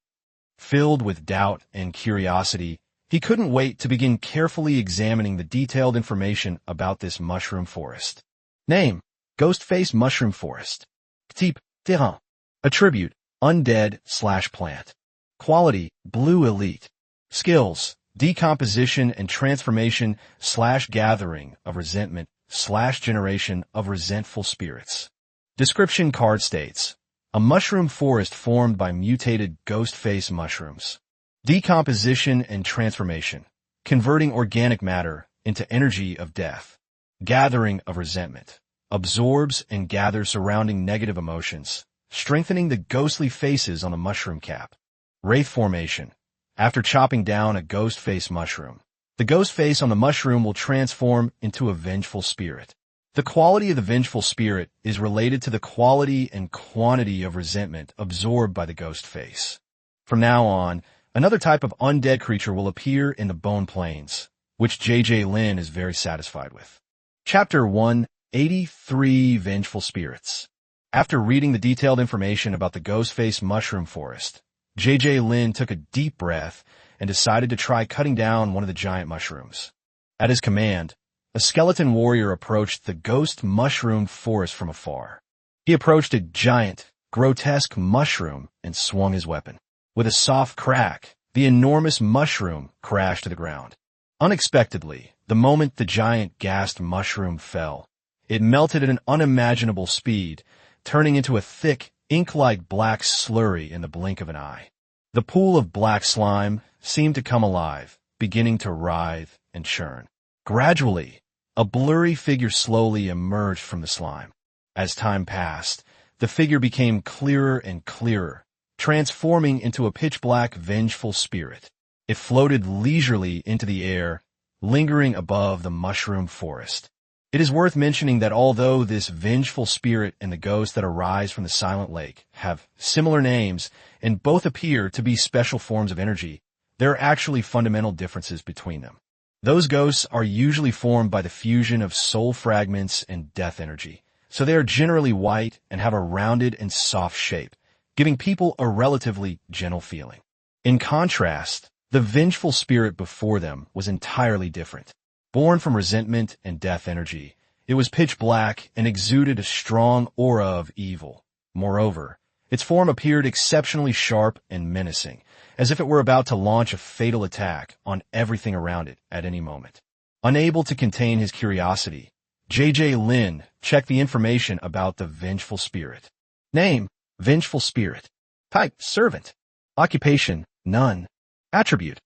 Filled with doubt and curiosity, he couldn't wait to begin carefully examining the detailed information about this mushroom forest. Name: Ghost-face Mushroom Forest. Type: Terrain. Attribute: Undead/plant. Quality: Blue Elite. Skills: Decomposition and transformation/gathering of resentment/generation of resentful spirits. Description card states: a mushroom forest formed by mutated ghost-face mushrooms. Decomposition and transformation, converting organic matter into energy of death. Gathering of resentment, absorbs and gathers surrounding negative emotions, strengthening the ghostly faces on the mushroom cap. Wraith formation, after chopping down a ghost-face mushroom, the ghost face on the mushroom will transform into a vengeful spirit. The quality of the vengeful spirit is related to the quality and quantity of resentment absorbed by the ghost face. From now on, another type of undead creature will appear in the bone plains, which JJ Lin is very satisfied with. Chapter 183 Vengeful Spirits. After reading the detailed information about the ghost-face mushroom forest, JJ Lin took a deep breath and decided to try cutting down one of the giant mushrooms. At his command, a skeleton warrior approached the ghost mushroom forest from afar. He approached a giant, grotesque mushroom and swung his weapon. With a soft crack, the enormous mushroom crashed to the ground. Unexpectedly, the moment the giant gassed mushroom fell, it melted at an unimaginable speed, turning into a thick, ink-like black slurry in the blink of an eye. The pool of black slime seemed to come alive, beginning to writhe and churn. Gradually, a blurry figure slowly emerged from the slime. As time passed, the figure became clearer and clearer, transforming into a pitch-black, vengeful spirit. It floated leisurely into the air, lingering above the mushroom forest. It is worth mentioning that although this vengeful spirit and the ghost that arise from the silent lake have similar names and both appear to be special forms of energy, there are actually fundamental differences between them. Those ghosts are usually formed by the fusion of soul fragments and death energy, so they are generally white and have a rounded and soft shape, giving people a relatively gentle feeling. In contrast, the vengeful spirit before them was entirely different. Born from resentment and death energy, it was pitch black and exuded a strong aura of evil. Moreover, its form appeared exceptionally sharp and menacing, as if it were about to launch a fatal attack on everything around it at any moment. Unable to contain his curiosity, Lin checked the information about the vengeful spirit. Name, vengeful spirit. Type, servant. Occupation, none. Attribute,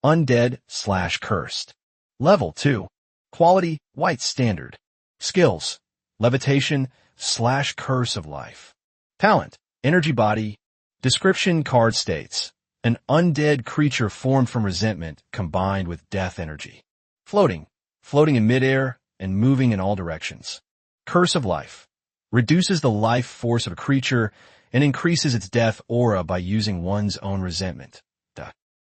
undead/cursed. Level 2. Quality, white standard. Skills, levitation/curse of life. Talent, energy body. Description card states, an undead creature formed from resentment combined with death energy. Floating in midair and moving in all directions. Curse of life, reduces the life force of a creature and increases its death aura by using one's own resentment.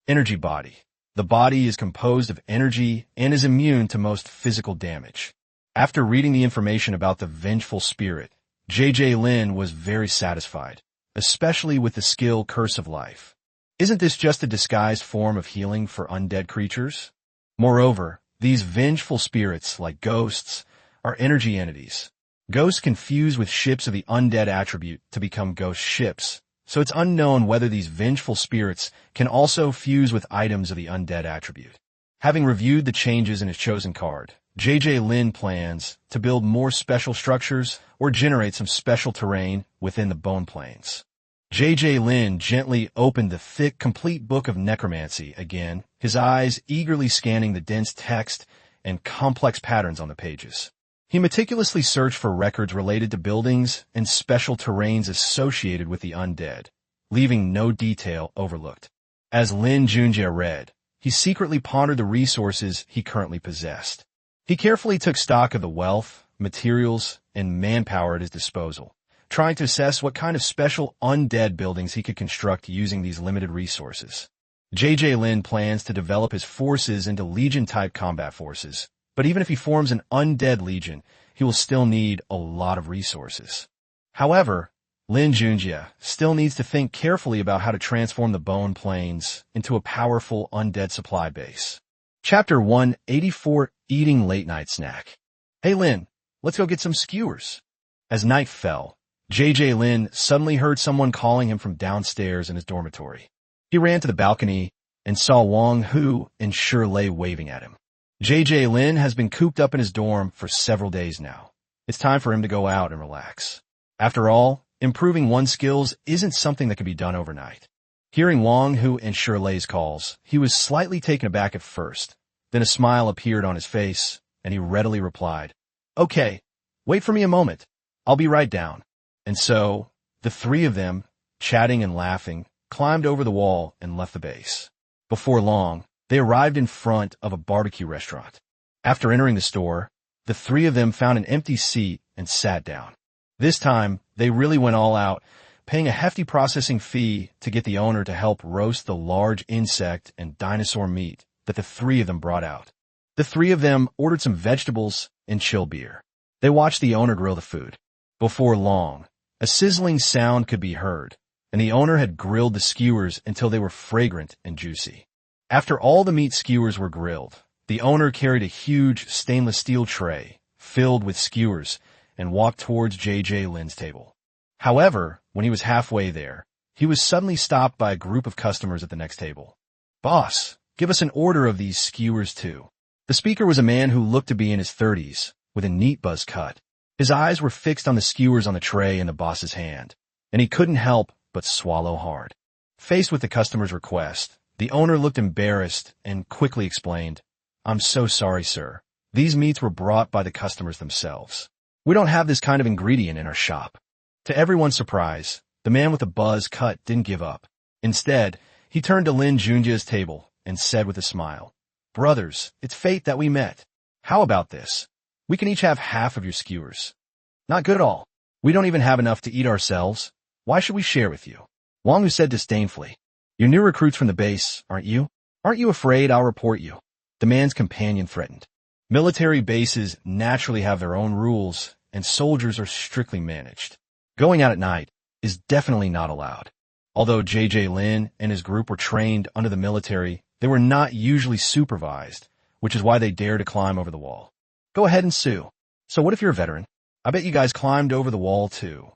Energy body. The body is composed of energy and is immune to most physical damage. After reading the information about the vengeful spirit, Lin was very satisfied, especially with the skill Curse of Life. Isn't this just a disguised form of healing for undead creatures? Moreover, these vengeful spirits, like ghosts, are energy entities. Ghosts can fuse with ships of the undead attribute to become ghost ships, so it's unknown whether these vengeful spirits can also fuse with items of the undead attribute. Having reviewed the changes in his chosen card, Lin plans to build more special structures or generate some special terrain within the bone plains. Lin gently opened the thick, complete book of necromancy again, his eyes eagerly scanning the dense text and complex patterns on the pages. He meticulously searched for records related to buildings and special terrains associated with the undead, leaving no detail overlooked. As Lin Junjie read, he secretly pondered the resources he currently possessed. He carefully took stock of the wealth, materials, and manpower at his disposal, trying to assess what kind of special undead buildings he could construct using these limited resources. Lin plans to develop his forces into Legion-type combat forces, but even if he forms an undead legion, he will still need a lot of resources. However, Lin Junjie still needs to think carefully about how to transform the bone plains into a powerful undead supply base. Chapter 184, Eating Late-Night Snack. Hey Lin, let's go get some skewers. As night fell, Lin suddenly heard someone calling him from downstairs in his dormitory. He ran to the balcony and saw Wang Hu and Shirley waving at him. Lin has been cooped up in his dorm for several days now. It's time for him to go out and relax. After all, improving one's skills isn't something that can be done overnight. Hearing Wang Hu and Shirley's calls, he was slightly taken aback at first. Then a smile appeared on his face, and he readily replied, "Okay, wait for me a moment. I'll be right down." And so, the three of them, chatting and laughing, climbed over the wall and left the base. Before long, they arrived in front of a barbecue restaurant. After entering the store, the three of them found an empty seat and sat down. This time, they really went all out, paying a hefty processing fee to get the owner to help roast the large insect and dinosaur meat that the three of them brought out. The three of them ordered some vegetables and chilled beer. They watched the owner grill the food. Before long, a sizzling sound could be heard, and the owner had grilled the skewers until they were fragrant and juicy. After all the meat skewers were grilled, the owner carried a huge stainless steel tray filled with skewers and walked towards Lin's table. However, when he was halfway there, he was suddenly stopped by a group of customers at the next table. "Boss, give us an order of these skewers too." The speaker was a man who looked to be in his 30s, with a neat buzz cut. His eyes were fixed on the skewers on the tray in the boss's hand, and he couldn't help but swallow hard. Faced with the customer's request, the owner looked embarrassed and quickly explained, "I'm so sorry, sir. These meats were brought by the customers themselves. We don't have this kind of ingredient in our shop." To everyone's surprise, the man with the buzz cut didn't give up. Instead, he turned to Lin Junjie's table and said with a smile, "Brothers, it's fate that we met. How about this? We can each have half of your skewers." "Not good at all. We don't even have enough to eat ourselves. Why should we share with you?" Wang Hu said disdainfully. "You're new recruits from the base, aren't you? Aren't you afraid I'll report you?" The man's companion threatened. Military bases naturally have their own rules, and soldiers are strictly managed. Going out at night is definitely not allowed. Although J.J. Lin and his group were trained under the military, they were not usually supervised, which is why they dare to climb over the wall. Go ahead and sue. So what if you're a veteran? I bet you guys climbed over the wall too.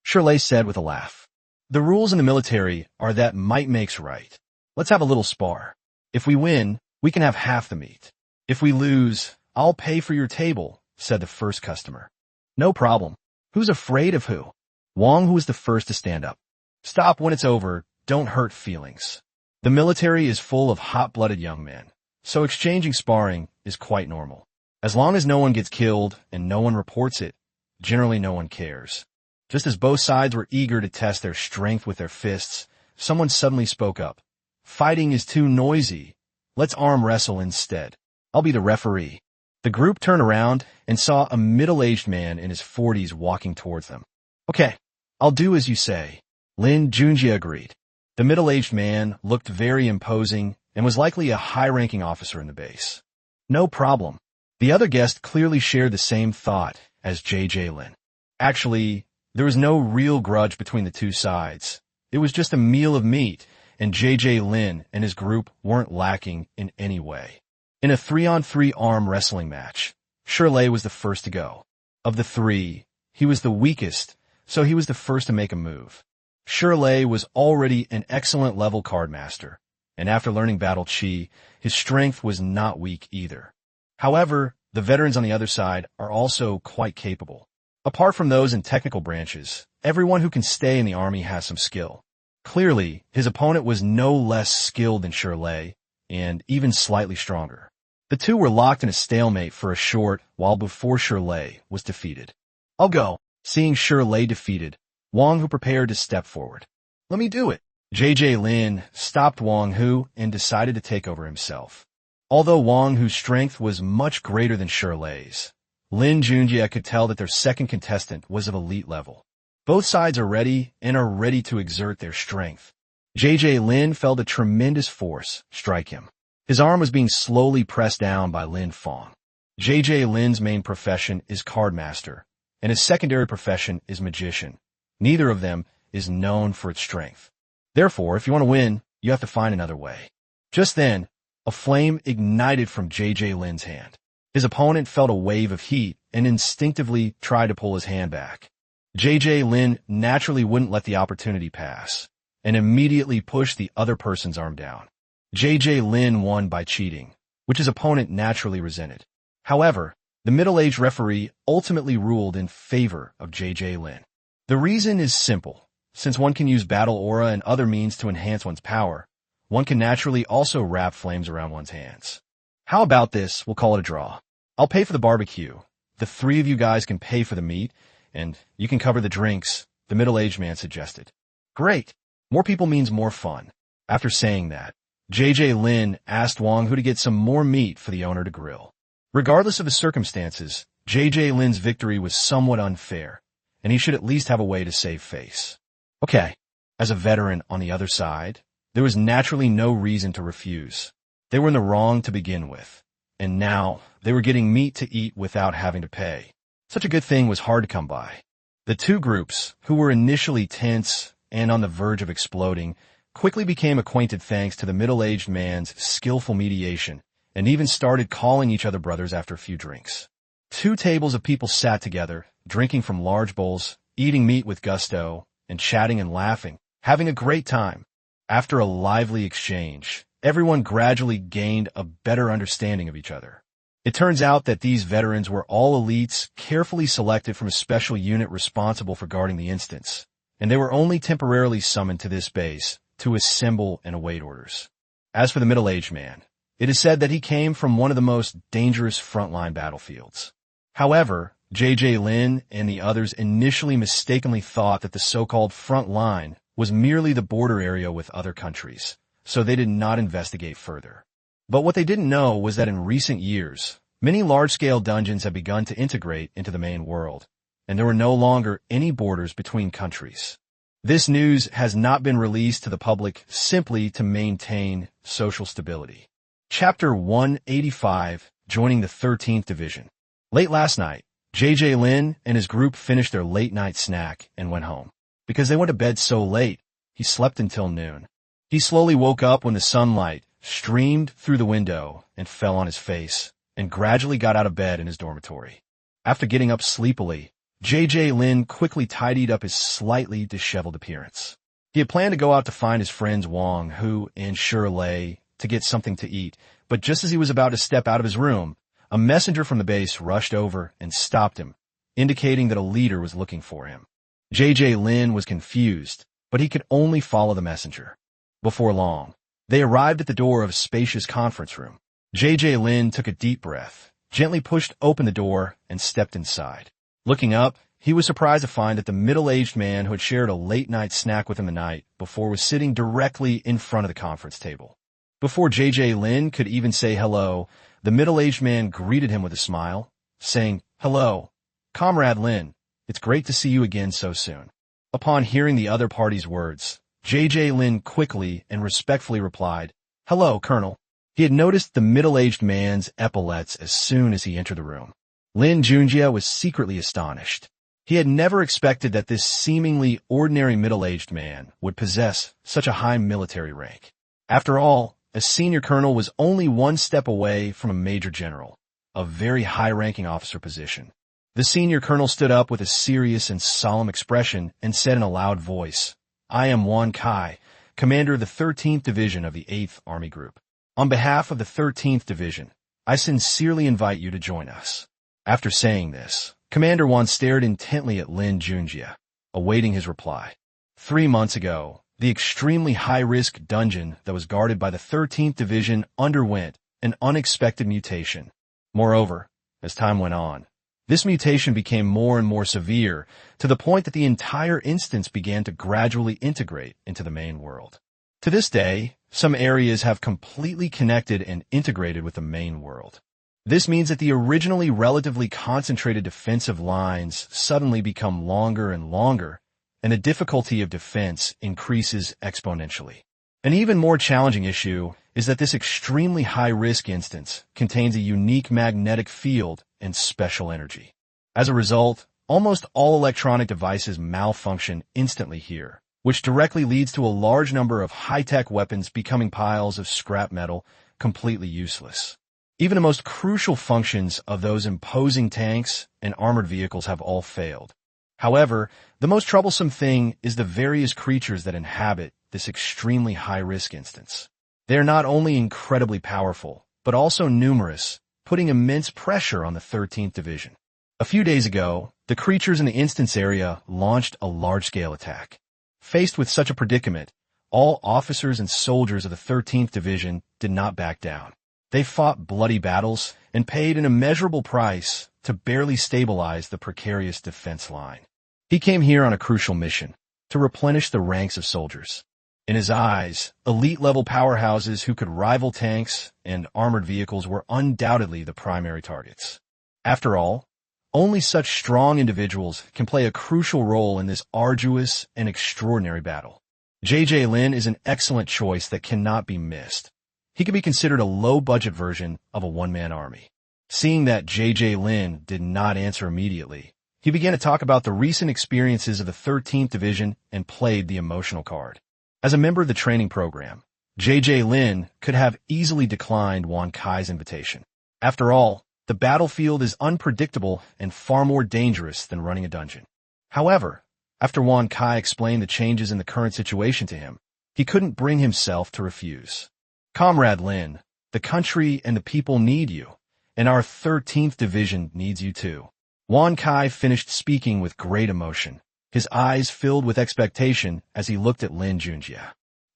Shirley said with a laugh. The rules in the military are that might makes right. Let's have a little spar. If we win, we can have half the meat. If we lose, I'll pay for your table, said the first customer. No problem. Who's afraid of who? Wong, who was the first to stand up. Stop when it's over. Don't hurt feelings. The military is full of hot-blooded young men, so exchanging sparring is quite normal. As long as no one gets killed and no one reports it, generally no one cares. Just as both sides were eager to test their strength with their fists, someone suddenly spoke up. Fighting is too noisy. Let's arm wrestle instead. I'll be the referee. The group turned around and saw a middle-aged man in his 40s walking towards them. Okay, I'll do as you say. Lin Junjie agreed. The middle-aged man looked very imposing and was likely a high-ranking officer in the base. No problem. The other guest clearly shared the same thought as J.J. Lin. Actually, there was no real grudge between the two sides. It was just a meal of meat, and J.J. Lin and his group weren't lacking in any way. In a 3-on-3 arm wrestling match, Shirley was the first to go. Of the three, he was the weakest, so he was the first to make a move. Shirley was already an excellent level card master, and after learning Battle Chi, his strength was not weak either. However, the veterans on the other side are also quite capable. Apart from those in technical branches, everyone who can stay in the army has some skill. Clearly, his opponent was no less skilled than Shirley, and even slightly stronger. The two were locked in a stalemate for a short while before Shirley was defeated. I'll go. Seeing Shirley defeated, Wang Hu prepared to step forward. Let me do it. J.J. Lin stopped Wang Hu and decided to take over himself. Although Wang Hu's strength was much greater than Shirley's, Lin Junjie could tell that their second contestant was of elite level. Both sides are ready to exert their strength. J.J. Lin felt a tremendous force strike him. His arm was being slowly pressed down by Lin Fong. J.J. Lin's main profession is card master, and his secondary profession is magician. Neither of them is known for its strength. Therefore, if you want to win, you have to find another way. Just then, a flame ignited from J.J. Lin's hand. His opponent felt a wave of heat and instinctively tried to pull his hand back. J.J. Lin naturally wouldn't let the opportunity pass and immediately pushed the other person's arm down. J.J. Lin won by cheating, which his opponent naturally resented. However, the middle-aged referee ultimately ruled in favor of J.J. Lin. The reason is simple. Since one can use battle aura and other means to enhance one's power, one can naturally also wrap flames around one's hands. How about this? We'll call it a draw. I'll pay for the barbecue. The three of you guys can pay for the meat, and you can cover the drinks, the middle-aged man suggested. Great. More people means more fun. After saying that, J.J. Lin asked Wang Hu to get some more meat for the owner to grill. Regardless of the circumstances, J.J. Lin's victory was somewhat unfair, and he should at least have a way to save face. Okay, as a veteran on the other side, there was naturally no reason to refuse. They were in the wrong to begin with, and now they were getting meat to eat without having to pay. Such a good thing was hard to come by. The two groups, who were initially tense and on the verge of exploding, quickly became acquainted thanks to the middle-aged man's skillful mediation, and even started calling each other brothers after a few drinks. 2 tables of people sat together, drinking from large bowls, eating meat with gusto, and chatting and laughing, having a great time. After a lively exchange, everyone gradually gained a better understanding of each other. It turns out that these veterans were all elites carefully selected from a special unit responsible for guarding the instance, and they were only temporarily summoned to this base to assemble and await orders. As for the middle-aged man, it is said that he came from one of the most dangerous frontline battlefields. However, J.J. Lin and the others initially mistakenly thought that the so-called front line was merely the border area with other countries, so they did not investigate further. But what they didn't know was that in recent years, many large-scale dungeons have begun to integrate into the main world, and there were no longer any borders between countries. This news has not been released to the public simply to maintain social stability. Chapter 185, Joining the 13th Division. Late last night, JJ Lin and his group finished their late-night snack and went home. Because they went to bed so late, he slept until noon. He slowly woke up when the sunlight streamed through the window and fell on his face, and gradually got out of bed in his dormitory. After getting up sleepily, JJ Lin quickly tidied up his slightly disheveled appearance. He had planned to go out to find his friends Wang, Hu, and Shirley to get something to eat, but just as he was about to step out of his room, a messenger from the base rushed over and stopped him, indicating that a leader was looking for him. JJ Lin was confused, but he could only follow the messenger. Before long, they arrived at the door of a spacious conference room. JJ Lin took a deep breath, gently pushed open the door, and stepped inside. Looking up, he was surprised to find that the middle-aged man who had shared a late-night snack with him the night before was sitting directly in front of the conference table. Before JJ Lin could even say hello, the middle-aged man greeted him with a smile, saying, "Hello, Comrade Lin. It's great to see you again so soon." Upon hearing the other party's words, JJ Lin quickly and respectfully replied, "Hello, Colonel." He had noticed the middle-aged man's epaulets as soon as he entered the room. Lin Junjie was secretly astonished. He had never expected that this seemingly ordinary middle-aged man would possess such a high military rank. After all, a senior colonel was only one step away from a major general, a very high-ranking officer position. The senior colonel stood up with a serious and solemn expression and said in a loud voice, "I am Wan Kai, commander of the 13th Division of the 8th Army Group. On behalf of the 13th Division, I sincerely invite you to join us." After saying this, Commander Wan stared intently at Lin Junjie, awaiting his reply. 3 months ago, the extremely high-risk dungeon that was guarded by the 13th Division underwent an unexpected mutation. Moreover, as time went on, this mutation became more and more severe to the point that the entire instance began to gradually integrate into the main world. To this day, some areas have completely connected and integrated with the main world. This means that the originally relatively concentrated defensive lines suddenly become longer and longer, and the difficulty of defense increases exponentially. An even more challenging issue is that this extremely high-risk instance contains a unique magnetic field and special energy. As a result, almost all electronic devices malfunction instantly here, which directly leads to a large number of high-tech weapons becoming piles of scrap metal, completely useless. Even the most crucial functions of those imposing tanks and armored vehicles have all failed. However, the most troublesome thing is the various creatures that inhabit this extremely high-risk instance. They are not only incredibly powerful, but also numerous, putting immense pressure on the 13th Division. A few days ago, the creatures in the instance area launched a large-scale attack. Faced with such a predicament, all officers and soldiers of the 13th Division did not back down. They fought bloody battles and paid an immeasurable price to barely stabilize the precarious defense line. He came here on a crucial mission, to replenish the ranks of soldiers. In his eyes, elite-level powerhouses who could rival tanks and armored vehicles were undoubtedly the primary targets. After all, only such strong individuals can play a crucial role in this arduous and extraordinary battle. JJ Lin is an excellent choice that cannot be missed. He could be considered a low-budget version of a one-man army. Seeing that JJ Lin did not answer immediately, he began to talk about the recent experiences of the 13th Division and played the emotional card. As a member of the training program, JJ Lin could have easily declined Wan Kai's invitation. After all, the battlefield is unpredictable and far more dangerous than running a dungeon. However, after Wan Kai explained the changes in the current situation to him, he couldn't bring himself to refuse. "Comrade Lin, the country and the people need you, and our 13th Division needs you too." Wan Kai finished speaking with great emotion, his eyes filled with expectation as he looked at Lin Junjie.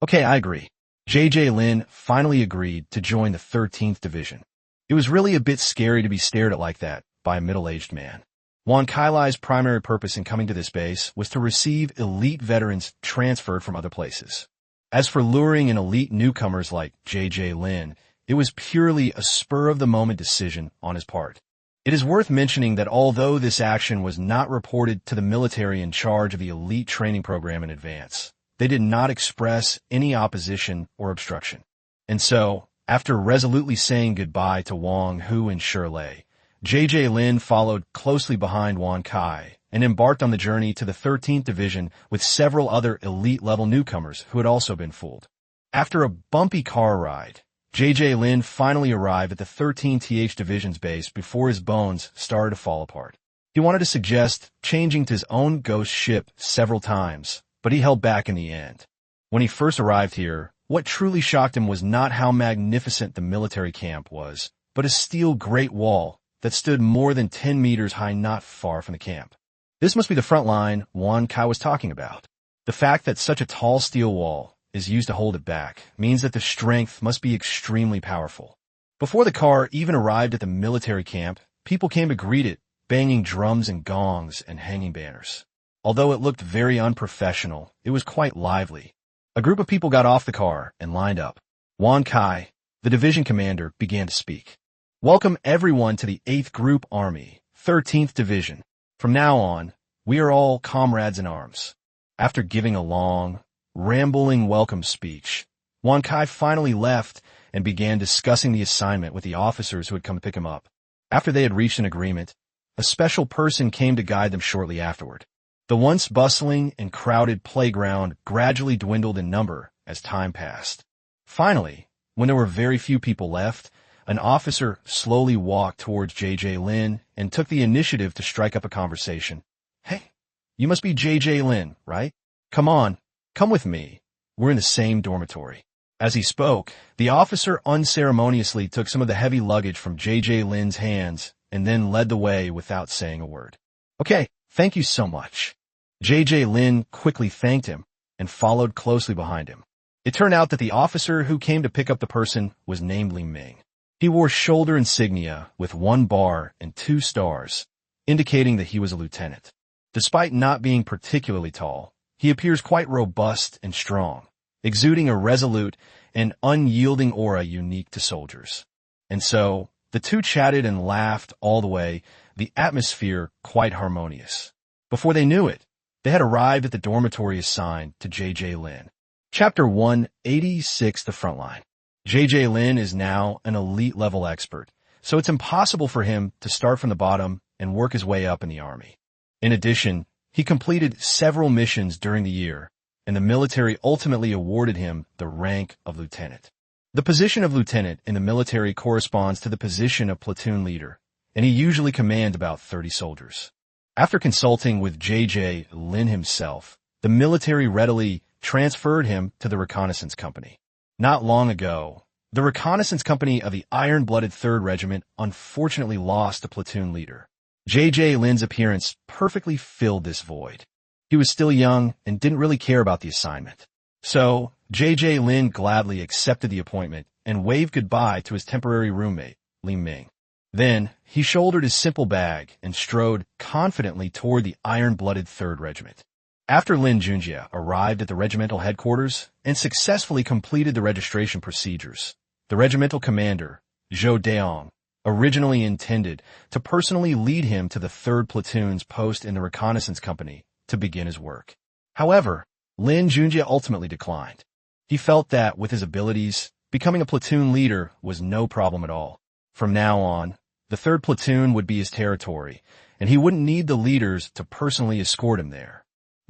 "Okay, I agree." JJ Lin finally agreed to join the 13th Division. It was really a bit scary to be stared at like that by a middle-aged man. Wan Kailai's primary purpose in coming to this base was to receive elite veterans transferred from other places. As for luring in elite newcomers like JJ Lin, it was purely a spur-of-the-moment decision on his part. It is worth mentioning that although this action was not reported to the military in charge of the elite training program in advance, they did not express any opposition or obstruction. And so, after resolutely saying goodbye to Wang, Hu, and Shirley, JJ Lin followed closely behind Wan Kai and embarked on the journey to the 13th Division with several other elite-level newcomers who had also been fooled. After a bumpy car ride, JJ Lin finally arrived at the 13th Division's base before his bones started to fall apart. He wanted to suggest changing to his own ghost ship several times, but he held back in the end. When he first arrived here, what truly shocked him was not how magnificent the military camp was, but a steel Great Wall that stood more than 10 meters high not far from the camp. This must be the front line Wan Kai was talking about. The fact that such a tall steel wall is used to hold it back means that the strength must be extremely powerful. Before the car even arrived at the military camp, people came to greet it, banging drums and gongs and hanging banners. Although it looked very unprofessional, it was quite lively. A group of people got off the car and lined up. Wan Kai, the division commander, began to speak. Welcome everyone to the 8th Group Army, 13th Division. From now on, we are all comrades in arms. After giving a long, rambling welcome speech, Wan Kai finally left and began discussing the assignment with the officers who had come to pick him up. After they had reached an agreement, a special person came to guide them shortly afterward. The once bustling and crowded playground gradually dwindled in number as time passed. Finally, when there were very few people left, an officer slowly walked towards JJ Lin and took the initiative to strike up a conversation. Hey, you must be JJ Lin, right? Come on, come with me. We're in the same dormitory. As he spoke, the officer unceremoniously took some of the heavy luggage from JJ Lin's hands and then led the way without saying a word. Okay, thank you so much. JJ Lin quickly thanked him and followed closely behind him. It turned out that the officer who came to pick up the person was named Li Ming. He wore shoulder insignia with 1 bar and 2 stars, indicating that he was a lieutenant. Despite not being particularly tall, he appears quite robust and strong, exuding a resolute and unyielding aura unique to soldiers. And so, the two chatted and laughed all the way, the atmosphere quite harmonious. Before they knew it, they had arrived at the dormitory assigned to JJ Lin. Chapter 186, The Frontline. JJ Lin is now an elite-level expert, so it's impossible for him to start from the bottom and work his way up in the army. In addition, he completed several missions during the year, and the military ultimately awarded him the rank of lieutenant. The position of lieutenant in the military corresponds to the position of platoon leader, and he usually commands about 30 soldiers. After consulting with JJ Lin himself, the military readily transferred him to the reconnaissance company. Not long ago, the reconnaissance company of the iron-blooded 3rd Regiment unfortunately lost a platoon leader. JJ Lin's appearance perfectly filled this void. He was still young and didn't really care about the assignment. So, JJ Lin gladly accepted the appointment and waved goodbye to his temporary roommate, Li Ming. Then, he shouldered his simple bag and strode confidently toward the iron-blooded 3rd Regiment. After Lin Junjie arrived at the regimental headquarters and successfully completed the registration procedures, the regimental commander, Zhou Deong, originally intended to personally lead him to the 3rd Platoon's post in the reconnaissance company to begin his work. However, Lin Junjie ultimately declined. He felt that, with his abilities, becoming a platoon leader was no problem at all. From now on, the 3rd Platoon would be his territory, and he wouldn't need the leaders to personally escort him there.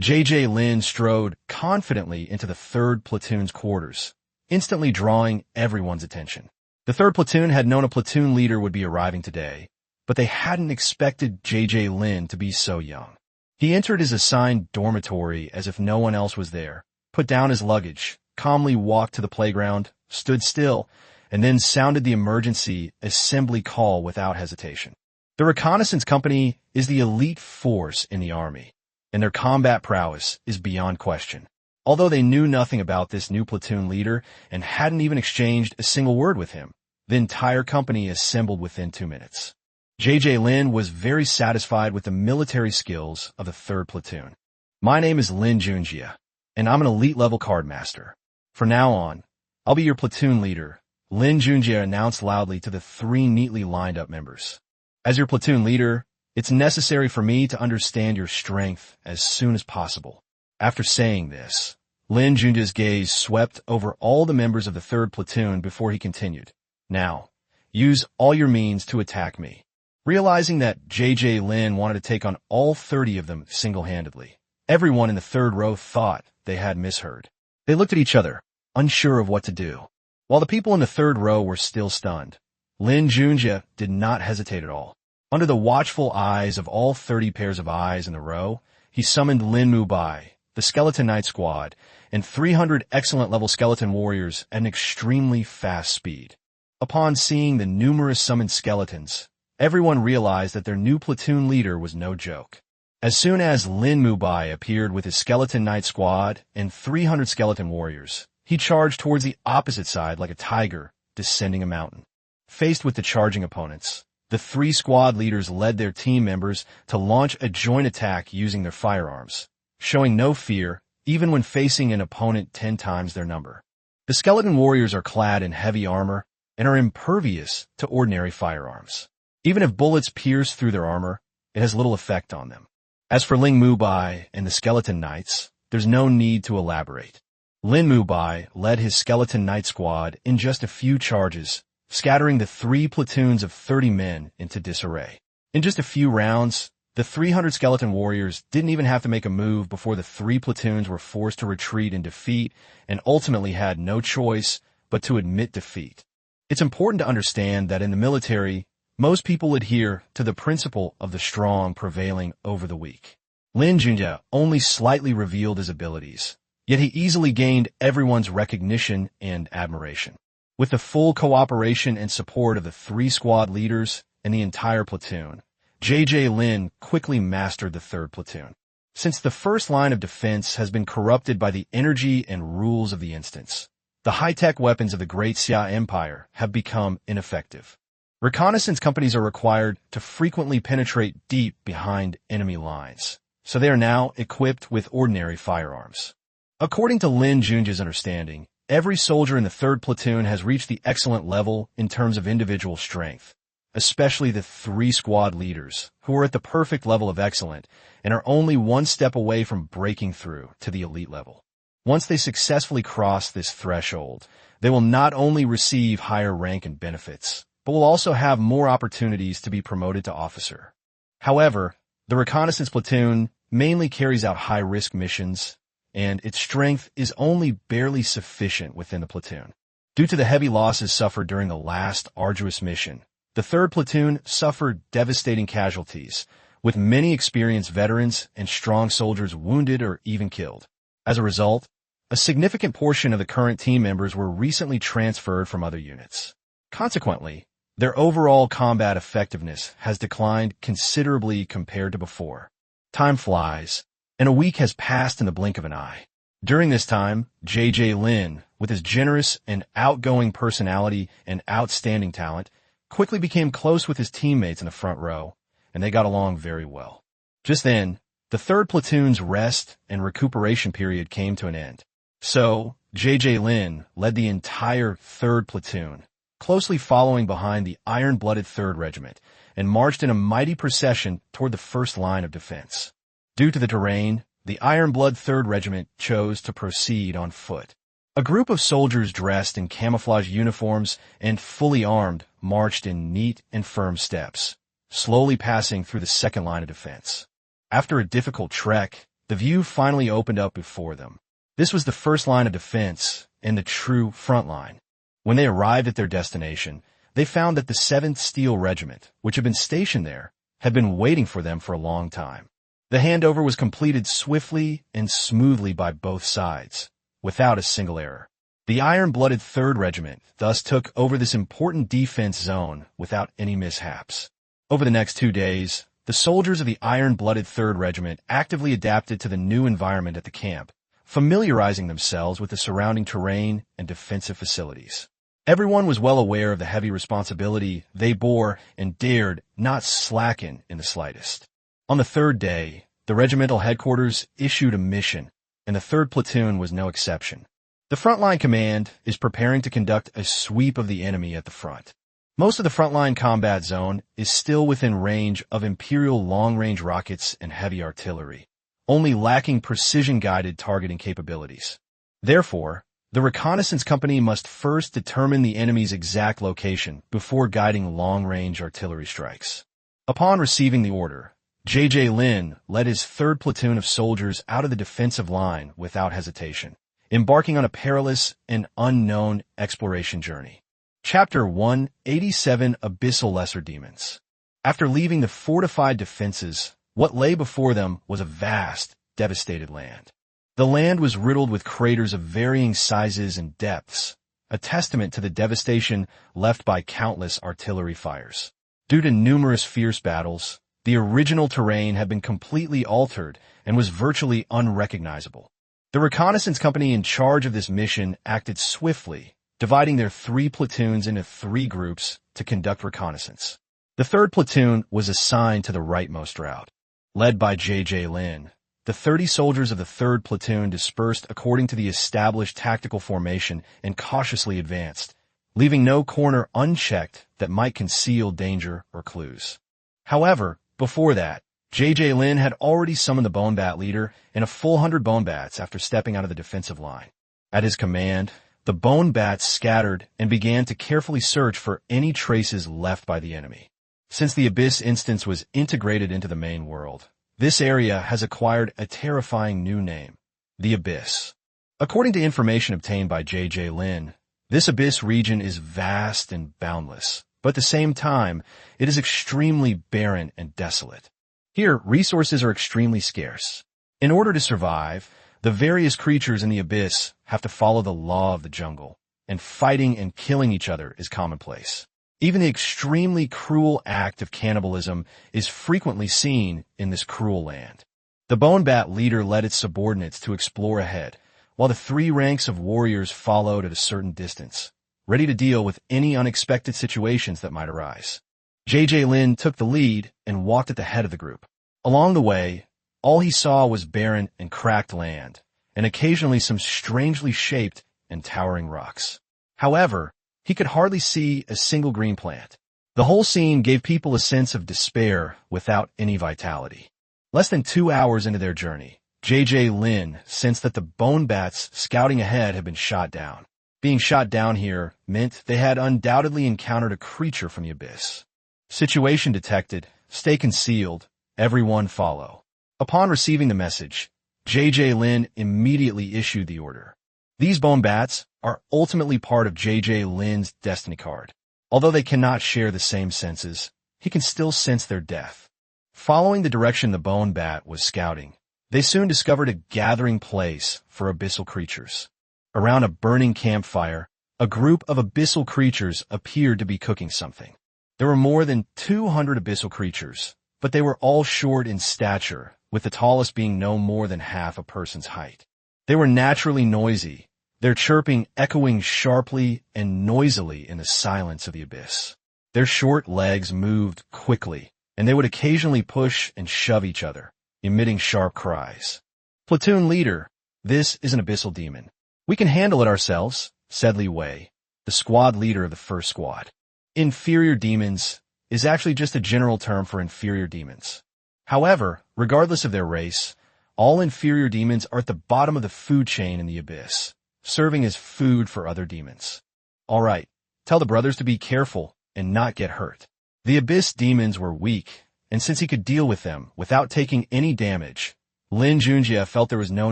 JJ Lin strode confidently into the 3rd Platoon's quarters, instantly drawing everyone's attention. The 3rd Platoon had known a platoon leader would be arriving today, but they hadn't expected JJ Lin to be so young. He entered his assigned dormitory as if no one else was there, put down his luggage, calmly walked to the playground, stood still, and then sounded the emergency assembly call without hesitation. The reconnaissance company is the elite force in the army, and their combat prowess is beyond question. Although they knew nothing about this new platoon leader and hadn't even exchanged a single word with him, the entire company assembled within 2 minutes. JJ Lin was very satisfied with the military skills of the 3rd Platoon. My name is Lin Junjie, and I'm an elite-level card master. From now on, I'll be your platoon leader, Lin Junjie announced loudly to the 3 neatly lined-up members. As your platoon leader, it's necessary for me to understand your strength as soon as possible. After saying this, Lin Junjie's gaze swept over all the members of the 3rd Platoon before he continued. Now, use all your means to attack me. Realizing that J.J. Lin wanted to take on all 30 of them single-handedly, everyone in the third row thought they had misheard. They looked at each other, unsure of what to do. While the people in the third row were still stunned, Lin Junjie did not hesitate at all. Under the watchful eyes of all 30 pairs of eyes in the row, he summoned Lin Mubai, the Skeleton Knight Squad, and 300 excellent-level skeleton warriors at an extremely fast speed. Upon seeing the numerous summoned skeletons, everyone realized that their new platoon leader was no joke. As soon as Lin Mubai appeared with his Skeleton Knight Squad and 300 skeleton warriors, he charged towards the opposite side like a tiger descending a mountain. Faced with the charging opponents, the 3 squad leaders led their team members to launch a joint attack using their firearms, showing no fear even when facing an opponent 10 times their number. The skeleton warriors are clad in heavy armor and are impervious to ordinary firearms. Even if bullets pierce through their armor, it has little effect on them. As for Lin Mubai and the Skeleton Knights, there's no need to elaborate. Lin Mubai led his Skeleton Knight Squad in just a few charges, scattering the 3 platoons of 30 men into disarray. In just a few rounds, the 300 skeleton warriors didn't even have to make a move before the 3 platoons were forced to retreat in defeat and ultimately had no choice but to admit defeat. It's important to understand that in the military, most people adhere to the principle of the strong prevailing over the weak. Lin Junjie only slightly revealed his abilities, yet he easily gained everyone's recognition and admiration. With the full cooperation and support of the 3 squad leaders and the entire platoon, J.J. Lin quickly mastered the 3rd platoon. Since the first line of defense has been corrupted by the energy and rules of the instance, the high-tech weapons of the Great Xia Empire have become ineffective. Reconnaissance companies are required to frequently penetrate deep behind enemy lines, so they are now equipped with ordinary firearms. According to Lin Junjie's understanding, every soldier in the 3rd platoon has reached the excellent level in terms of individual strength, especially the 3 squad leaders, who are at the perfect level of excellent and are only one step away from breaking through to the elite level. Once they successfully cross this threshold, they will not only receive higher rank and benefits, but will also have more opportunities to be promoted to officer. However, the reconnaissance platoon mainly carries out high-risk missions, and its strength is only barely sufficient within the platoon. Due to the heavy losses suffered during the last arduous mission, the 3rd platoon suffered devastating casualties, with many experienced veterans and strong soldiers wounded or even killed. As a result, a significant portion of the current team members were recently transferred from other units. Consequently, their overall combat effectiveness has declined considerably compared to before. Time flies, and a week has passed in the blink of an eye. During this time, J.J. Lin, with his generous and outgoing personality and outstanding talent, quickly became close with his teammates in the front row, and they got along very well. Just then, the 3rd platoon's rest and recuperation period came to an end. So, J.J. Lin led the entire 3rd platoon, closely following behind the iron-blooded 3rd Regiment, and marched in a mighty procession toward the first line of defense. Due to the terrain, the Iron-Blood 3rd Regiment chose to proceed on foot. A group of soldiers dressed in camouflage uniforms and fully armed marched in neat and firm steps, slowly passing through the second line of defense. After a difficult trek, the view finally opened up before them. This was the first line of defense and the true front line. When they arrived at their destination, they found that the 7th Steel Regiment, which had been stationed there, had been waiting for them for a long time. The handover was completed swiftly and smoothly by both sides, without a single error. The iron-blooded 3rd Regiment thus took over this important defense zone without any mishaps. Over the next 2 days, the soldiers of the iron-blooded 3rd Regiment actively adapted to the new environment at the camp, familiarizing themselves with the surrounding terrain and defensive facilities. Everyone was well aware of the heavy responsibility they bore and dared not slacken in the slightest. On the 3rd day, the regimental headquarters issued a mission, and the 3rd platoon was no exception. The frontline command is preparing to conduct a sweep of the enemy at the front. Most of the frontline combat zone is still within range of Imperial long-range rockets and heavy artillery, only lacking precision-guided targeting capabilities. Therefore, the reconnaissance company must first determine the enemy's exact location before guiding long-range artillery strikes. Upon receiving the order, J.J. Lin led his third platoon of soldiers out of the defensive line without hesitation, embarking on a perilous and unknown exploration journey. Chapter 187: Abyssal Lesser Demons. After leaving the fortified defenses, what lay before them was a vast, devastated land. The land was riddled with craters of varying sizes and depths, a testament to the devastation left by countless artillery fires. Due to numerous fierce battles, the original terrain had been completely altered and was virtually unrecognizable. The reconnaissance company in charge of this mission acted swiftly, dividing their 3 platoons into 3 groups to conduct reconnaissance. The 3rd platoon was assigned to the rightmost route. Led by J.J. Lin, the 30 soldiers of the 3rd platoon dispersed according to the established tactical formation and cautiously advanced, leaving no corner unchecked that might conceal danger or clues. However, before that, J.J. Lin had already summoned the Bone Bat leader and a full 100 Bone Bats after stepping out of the defensive line. At his command, the Bone Bats scattered and began to carefully search for any traces left by the enemy. Since the Abyss instance was integrated into the main world, this area has acquired a terrifying new name, the Abyss. According to information obtained by J.J. Lin, this Abyss region is vast and boundless, but at the same time, it is extremely barren and desolate. Here, resources are extremely scarce. In order to survive, the various creatures in the Abyss have to follow the law of the jungle, and fighting and killing each other is commonplace. Even the extremely cruel act of cannibalism is frequently seen in this cruel land. The Bone Bat leader led its subordinates to explore ahead, while the 3 ranks of warriors followed at a certain distance, ready to deal with any unexpected situations that might arise. J.J. Lin took the lead and walked at the head of the group. Along the way, all he saw was barren and cracked land, and occasionally some strangely shaped and towering rocks. However, he could hardly see a single green plant. The whole scene gave people a sense of despair without any vitality. Less than 2 hours into their journey, J.J. Lin sensed that the Bone Bats scouting ahead had been shot down. Being shot down here meant they had undoubtedly encountered a creature from the Abyss. Situation detected. Stay concealed. Everyone follow. Upon receiving the message, J.J. Lin immediately issued the order. These Bone Bats are ultimately part of J.J. Lin's destiny card. Although they cannot share the same senses, he can still sense their death. Following the direction the Bone Bat was scouting, they soon discovered a gathering place for abyssal creatures. Around a burning campfire, a group of abyssal creatures appeared to be cooking something. There were more than 200 abyssal creatures, but they were all short in stature, with the tallest being no more than half a person's height. They were naturally noisy, their chirping echoing sharply and noisily in the silence of the abyss. Their short legs moved quickly, and they would occasionally push and shove each other, emitting sharp cries. Platoon leader, this is an abyssal demon. We can handle it ourselves, said Li Wei, the squad leader of the first squad. Inferior demons is actually just a general term for inferior demons. However, regardless of their race, all inferior demons are at the bottom of the food chain in the Abyss, serving as food for other demons. All right, tell the brothers to be careful and not get hurt. The Abyss demons were weak, and since he could deal with them without taking any damage, Lin Junjie felt there was no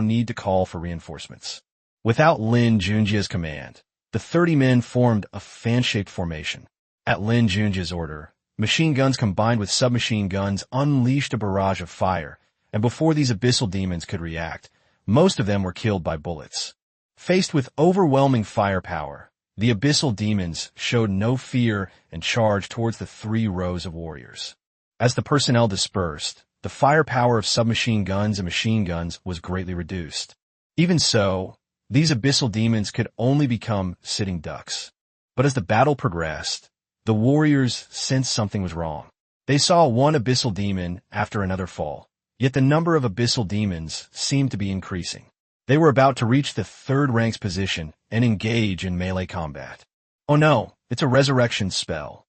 need to call for reinforcements. Without Lin Junjie's command, the 30 men formed a fan-shaped formation. At Lin Junjie's order, machine guns combined with submachine guns unleashed a barrage of fire, and before these abyssal demons could react, most of them were killed by bullets. Faced with overwhelming firepower, the abyssal demons showed no fear and charged towards the 3 rows of warriors. As the personnel dispersed, the firepower of submachine guns and machine guns was greatly reduced. Even so, these abyssal demons could only become sitting ducks. But as the battle progressed, the warriors sensed something was wrong. They saw one abyssal demon after another fall, yet the number of abyssal demons seemed to be increasing. They were about to reach the 3rd rank's position and engage in melee combat. Oh no, it's a resurrection spell.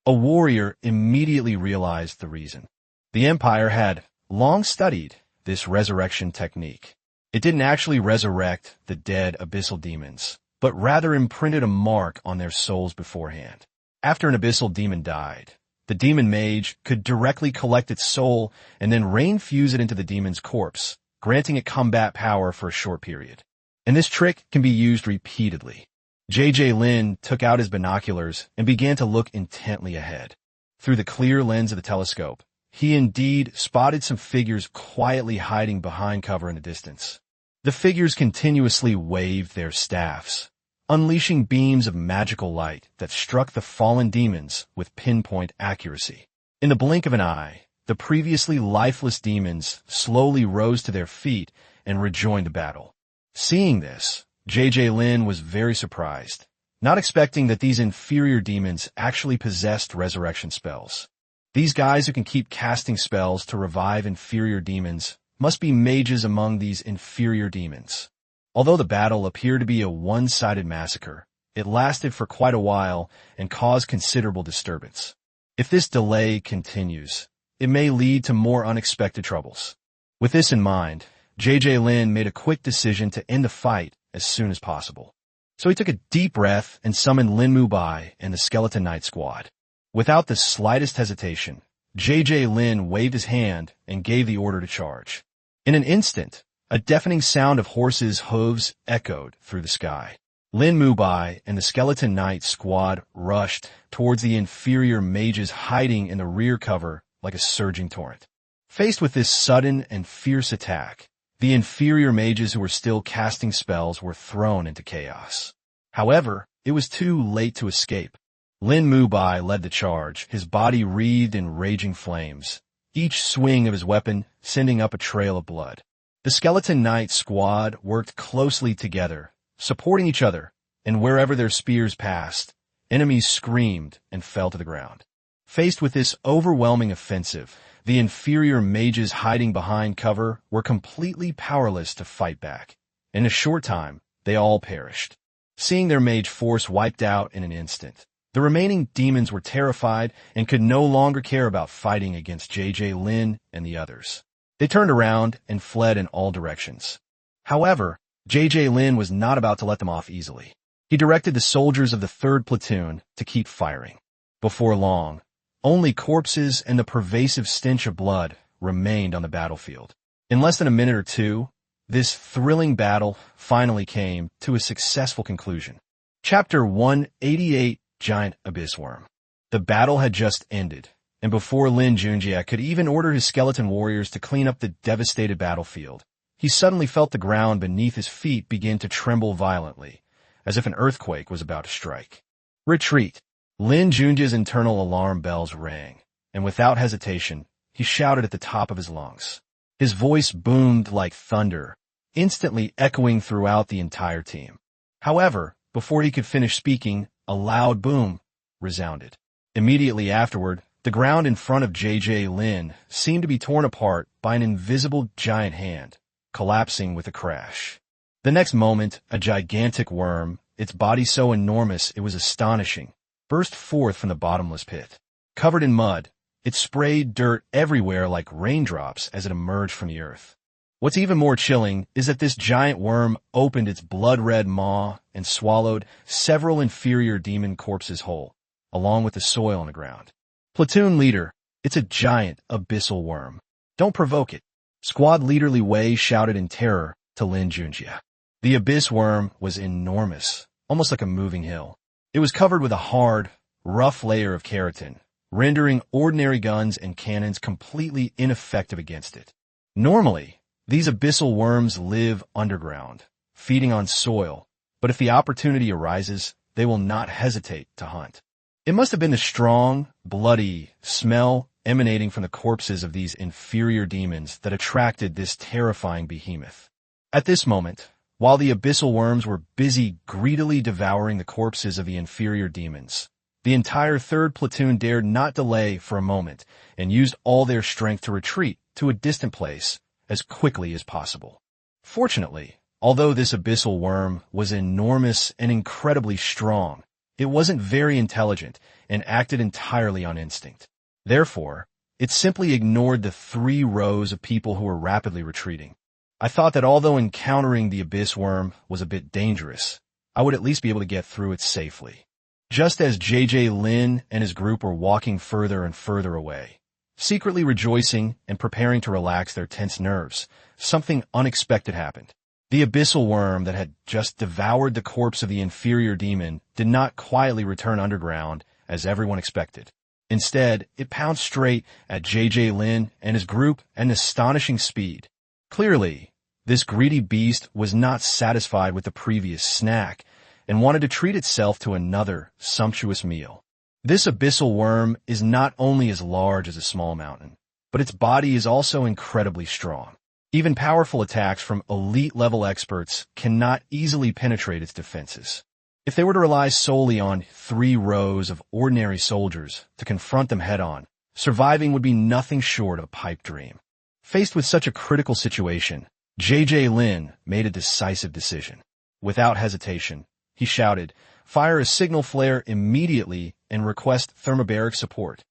A warrior immediately realized the reason. The Empire had long studied this resurrection technique. It didn't actually resurrect the dead abyssal demons, but rather imprinted a mark on their souls beforehand. After an abyssal demon died, The demon mage could directly collect its soul and then rain-fuse it into the demon's corpse, granting it combat power for a short period. And this trick can be used repeatedly. Lin took out his binoculars and began to look intently ahead. Through the clear lens of the telescope, he indeed spotted some figures quietly hiding behind cover in the distance. The figures continuously waved their staffs, unleashing beams of magical light that struck the fallen demons with pinpoint accuracy. In the blink of an eye, the previously lifeless demons slowly rose to their feet and rejoined the battle. Seeing this, Lin was very surprised, not expecting that these inferior demons actually possessed resurrection spells. These guys who can keep casting spells to revive inferior demons must be mages among these inferior demons. Although the battle appeared to be a one-sided massacre, it lasted for quite a while and caused considerable disturbance. If this delay continues, it may lead to more unexpected troubles. With this in mind, Lin made a quick decision to end the fight as soon as possible. So he took a deep breath and summoned Lin Junjie and the Skeleton Knight squad. Without the slightest hesitation, Lin waved his hand and gave the order to charge. In an instant, a deafening sound of horses' hooves echoed through the sky. Lin Junjie and the Skeleton Knight squad rushed towards the inferior mages hiding in the rear cover like a surging torrent. Faced with this sudden and fierce attack, the inferior mages who were still casting spells were thrown into chaos. However, it was too late to escape. Lin Junjie led the charge, his body wreathed in raging flames, each swing of his weapon sending up a trail of blood. The Skeleton Knight squad worked closely together, supporting each other, and wherever their spears passed, enemies screamed and fell to the ground. Faced with this overwhelming offensive, the inferior mages hiding behind cover were completely powerless to fight back. In a short time, they all perished. Seeing their mage force wiped out in an instant, the remaining demons were terrified and could no longer care about fighting against Lin and the others. They turned around and fled in all directions. However, Lin was not about to let them off easily. He directed the soldiers of the 3rd platoon to keep firing. Before long, only corpses and the pervasive stench of blood remained on the battlefield. In less than a minute or two, this thrilling battle finally came to a successful conclusion. Chapter 188, Giant Abyss Worm. The battle had just ended, and before Lin Junjie could even order his skeleton warriors to clean up the devastated battlefield, he suddenly felt the ground beneath his feet begin to tremble violently, as if an earthquake was about to strike. Retreat! Lin Junjie's internal alarm bells rang, and without hesitation, he shouted at the top of his lungs. His voice boomed like thunder, instantly echoing throughout the entire team. However, before he could finish speaking, a loud boom resounded. Immediately afterward, the ground in front of Lin seemed to be torn apart by an invisible giant hand, collapsing with a crash. The next moment, a gigantic worm, its body so enormous it was astonishing, burst forth from the bottomless pit. Covered in mud, it sprayed dirt everywhere like raindrops as it emerged from the earth. What's even more chilling is that this giant worm opened its blood-red maw and swallowed several inferior demon corpses whole, along with the soil on the ground. Platoon leader, it's a giant abyssal worm. Don't provoke it. Squad leader Li Wei shouted in terror to Lin Junjie. The abyss worm was enormous, almost like a moving hill. It was covered with a hard, rough layer of keratin, rendering ordinary guns and cannons completely ineffective against it. Normally, these abyssal worms live underground, feeding on soil, but if the opportunity arises, they will not hesitate to hunt. It must have been the strong, bloody smell emanating from the corpses of these inferior demons that attracted this terrifying behemoth. At this moment, while the abyssal worms were busy greedily devouring the corpses of the inferior demons, the entire 3rd platoon dared not delay for a moment and used all their strength to retreat to a distant place as quickly as possible. Fortunately, although this abyssal worm was enormous and incredibly strong, it wasn't very intelligent and acted entirely on instinct. Therefore, it simply ignored the 3 rows of people who were rapidly retreating. I thought that although encountering the abyss worm was a bit dangerous, I would at least be able to get through it safely. Just as JJ Lin and his group were walking further and further away, secretly rejoicing and preparing to relax their tense nerves, something unexpected happened. The abyssal worm that had just devoured the corpse of the inferior demon did not quietly return underground as everyone expected. Instead, it pounced straight at JJ Lin and his group at an astonishing speed. Clearly, this greedy beast was not satisfied with the previous snack and wanted to treat itself to another sumptuous meal. This abyssal worm is not only as large as a small mountain, but its body is also incredibly strong. Even powerful attacks from elite-level experts cannot easily penetrate its defenses. If they were to rely solely on 3 rows of ordinary soldiers to confront them head-on, surviving would be nothing short of a pipe dream. Faced with such a critical situation, JJ Lin made a decisive decision. Without hesitation, he shouted, "Fire a signal flare immediately and request thermobaric support."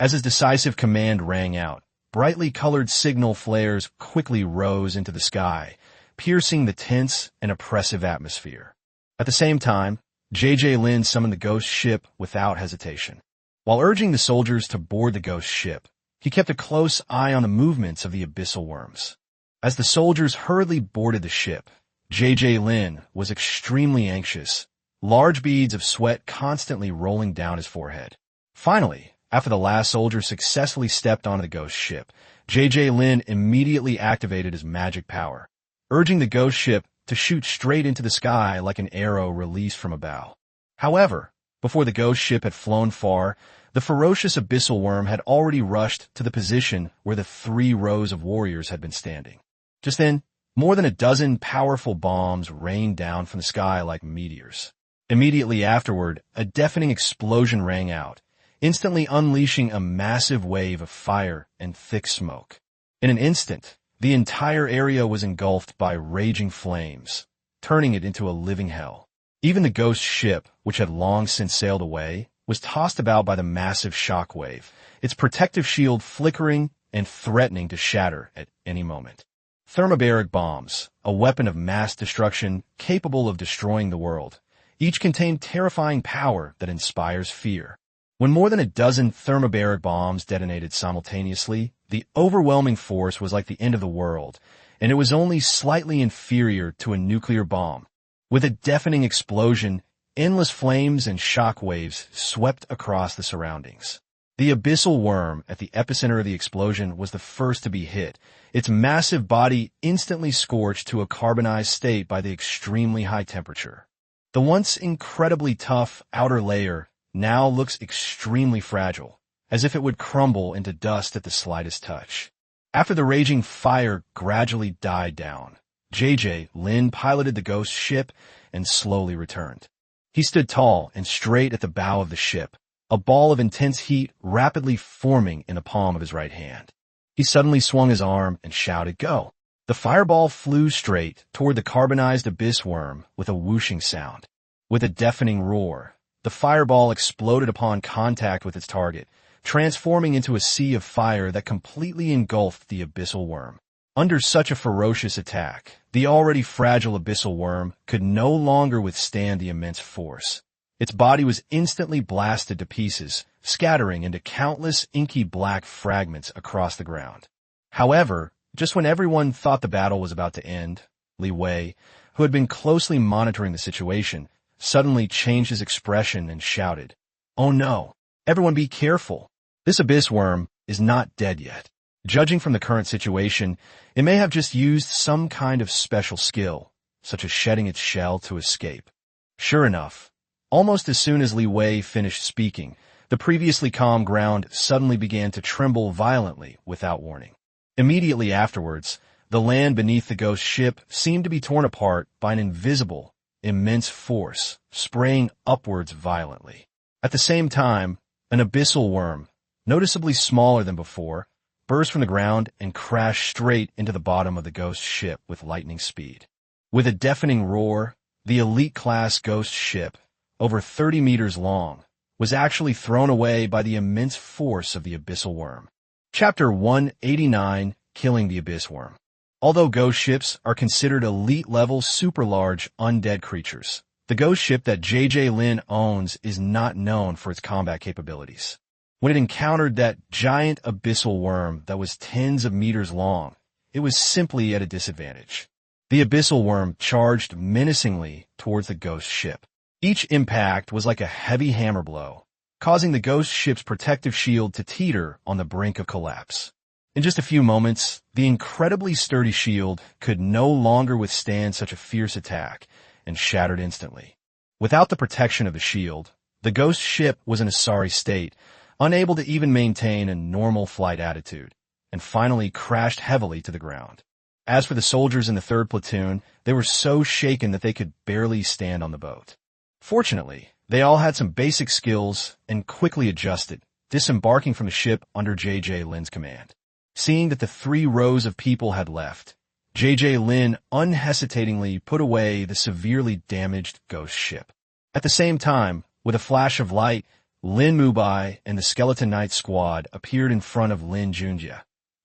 As his decisive command rang out, brightly colored signal flares quickly rose into the sky, piercing the tense and oppressive atmosphere. At the same time, JJ Lin summoned the ghost ship without hesitation. While urging the soldiers to board the ghost ship, he kept a close eye on the movements of the abyssal worms. As the soldiers hurriedly boarded the ship, JJ Lin was extremely anxious, large beads of sweat constantly rolling down his forehead. Finally, after the last soldier successfully stepped onto the ghost ship, JJ Lin immediately activated his magic power, urging the ghost ship to shoot straight into the sky like an arrow released from a bow. However, before the ghost ship had flown far, the ferocious abyssal worm had already rushed to the position where the 3 rows of warriors had been standing. Just then, more than a dozen powerful bombs rained down from the sky like meteors. Immediately afterward, a deafening explosion rang out, instantly unleashing a massive wave of fire and thick smoke. In an instant, the entire area was engulfed by raging flames, turning it into a living hell. Even the ghost ship, which had long since sailed away, was tossed about by the massive shock wave, its protective shield flickering and threatening to shatter at any moment. Thermobaric bombs, a weapon of mass destruction capable of destroying the world, each contained terrifying power that inspires fear. When more than a dozen thermobaric bombs detonated simultaneously, the overwhelming force was like the end of the world, and it was only slightly inferior to a nuclear bomb. With a deafening explosion, endless flames and shock waves swept across the surroundings. The abyssal worm at the epicenter of the explosion was the first to be hit, its massive body instantly scorched to a carbonized state by the extremely high temperature. The once incredibly tough outer layer now looks extremely fragile, as if it would crumble into dust at the slightest touch. After the raging fire gradually died down, JJ Lin piloted the ghost ship and slowly returned. He stood tall and straight at the bow of the ship, a ball of intense heat rapidly forming in the palm of his right hand. He suddenly swung his arm and shouted, "Go!" The fireball flew straight toward the carbonized abyss worm with a whooshing sound. With a deafening roar, the fireball exploded upon contact with its target, transforming into a sea of fire that completely engulfed the abyssal worm. Under such a ferocious attack, the already fragile abyssal worm could no longer withstand the immense force. Its body was instantly blasted to pieces, scattering into countless inky black fragments across the ground. However, just when everyone thought the battle was about to end, Li Wei, who had been closely monitoring the situation, suddenly changed his expression and shouted, "Oh no! Everyone be careful! This abyss worm is not dead yet. Judging from the current situation, it may have just used some kind of special skill, such as shedding its shell to escape." Sure enough, almost as soon as Li Wei finished speaking, the previously calm ground suddenly began to tremble violently without warning. Immediately afterwards, the land beneath the ghost ship seemed to be torn apart by an invisible, immense force, spraying upwards violently. At the same time, an abyssal worm, noticeably smaller than before, burst from the ground and crashed straight into the bottom of the ghost ship with lightning speed. With a deafening roar, the elite-class ghost ship, over 30 meters long, was actually thrown away by the immense force of the abyssal worm. Chapter 189, Killing the Abyss Worm. Although ghost ships are considered elite-level super-large undead creatures, The ghost ship that J.J. Lin owns is not known for its combat capabilities. When it encountered that giant abyssal worm that was tens of meters long, it was simply at a disadvantage. The abyssal worm charged menacingly towards the ghost ship. Each impact was like a heavy hammer blow, causing the ghost ship's protective shield to teeter on the brink of collapse. In just a few moments, the incredibly sturdy shield could no longer withstand such a fierce attack and shattered instantly. Without the protection of the shield, the ghost ship was in a sorry state, unable to even maintain a normal flight attitude, and finally crashed heavily to the ground. As for the soldiers in the 3rd platoon, they were so shaken that they could barely stand on the boat. Fortunately, they all had some basic skills and quickly adjusted, disembarking from the ship under J.J. Lin's command. Seeing that the 3 rows of people had left, J.J. Lin unhesitatingly put away the severely damaged ghost ship. At the same time, with a flash of light, Lin Mubai and the Skeleton Knight squad appeared in front of Lin Junjie,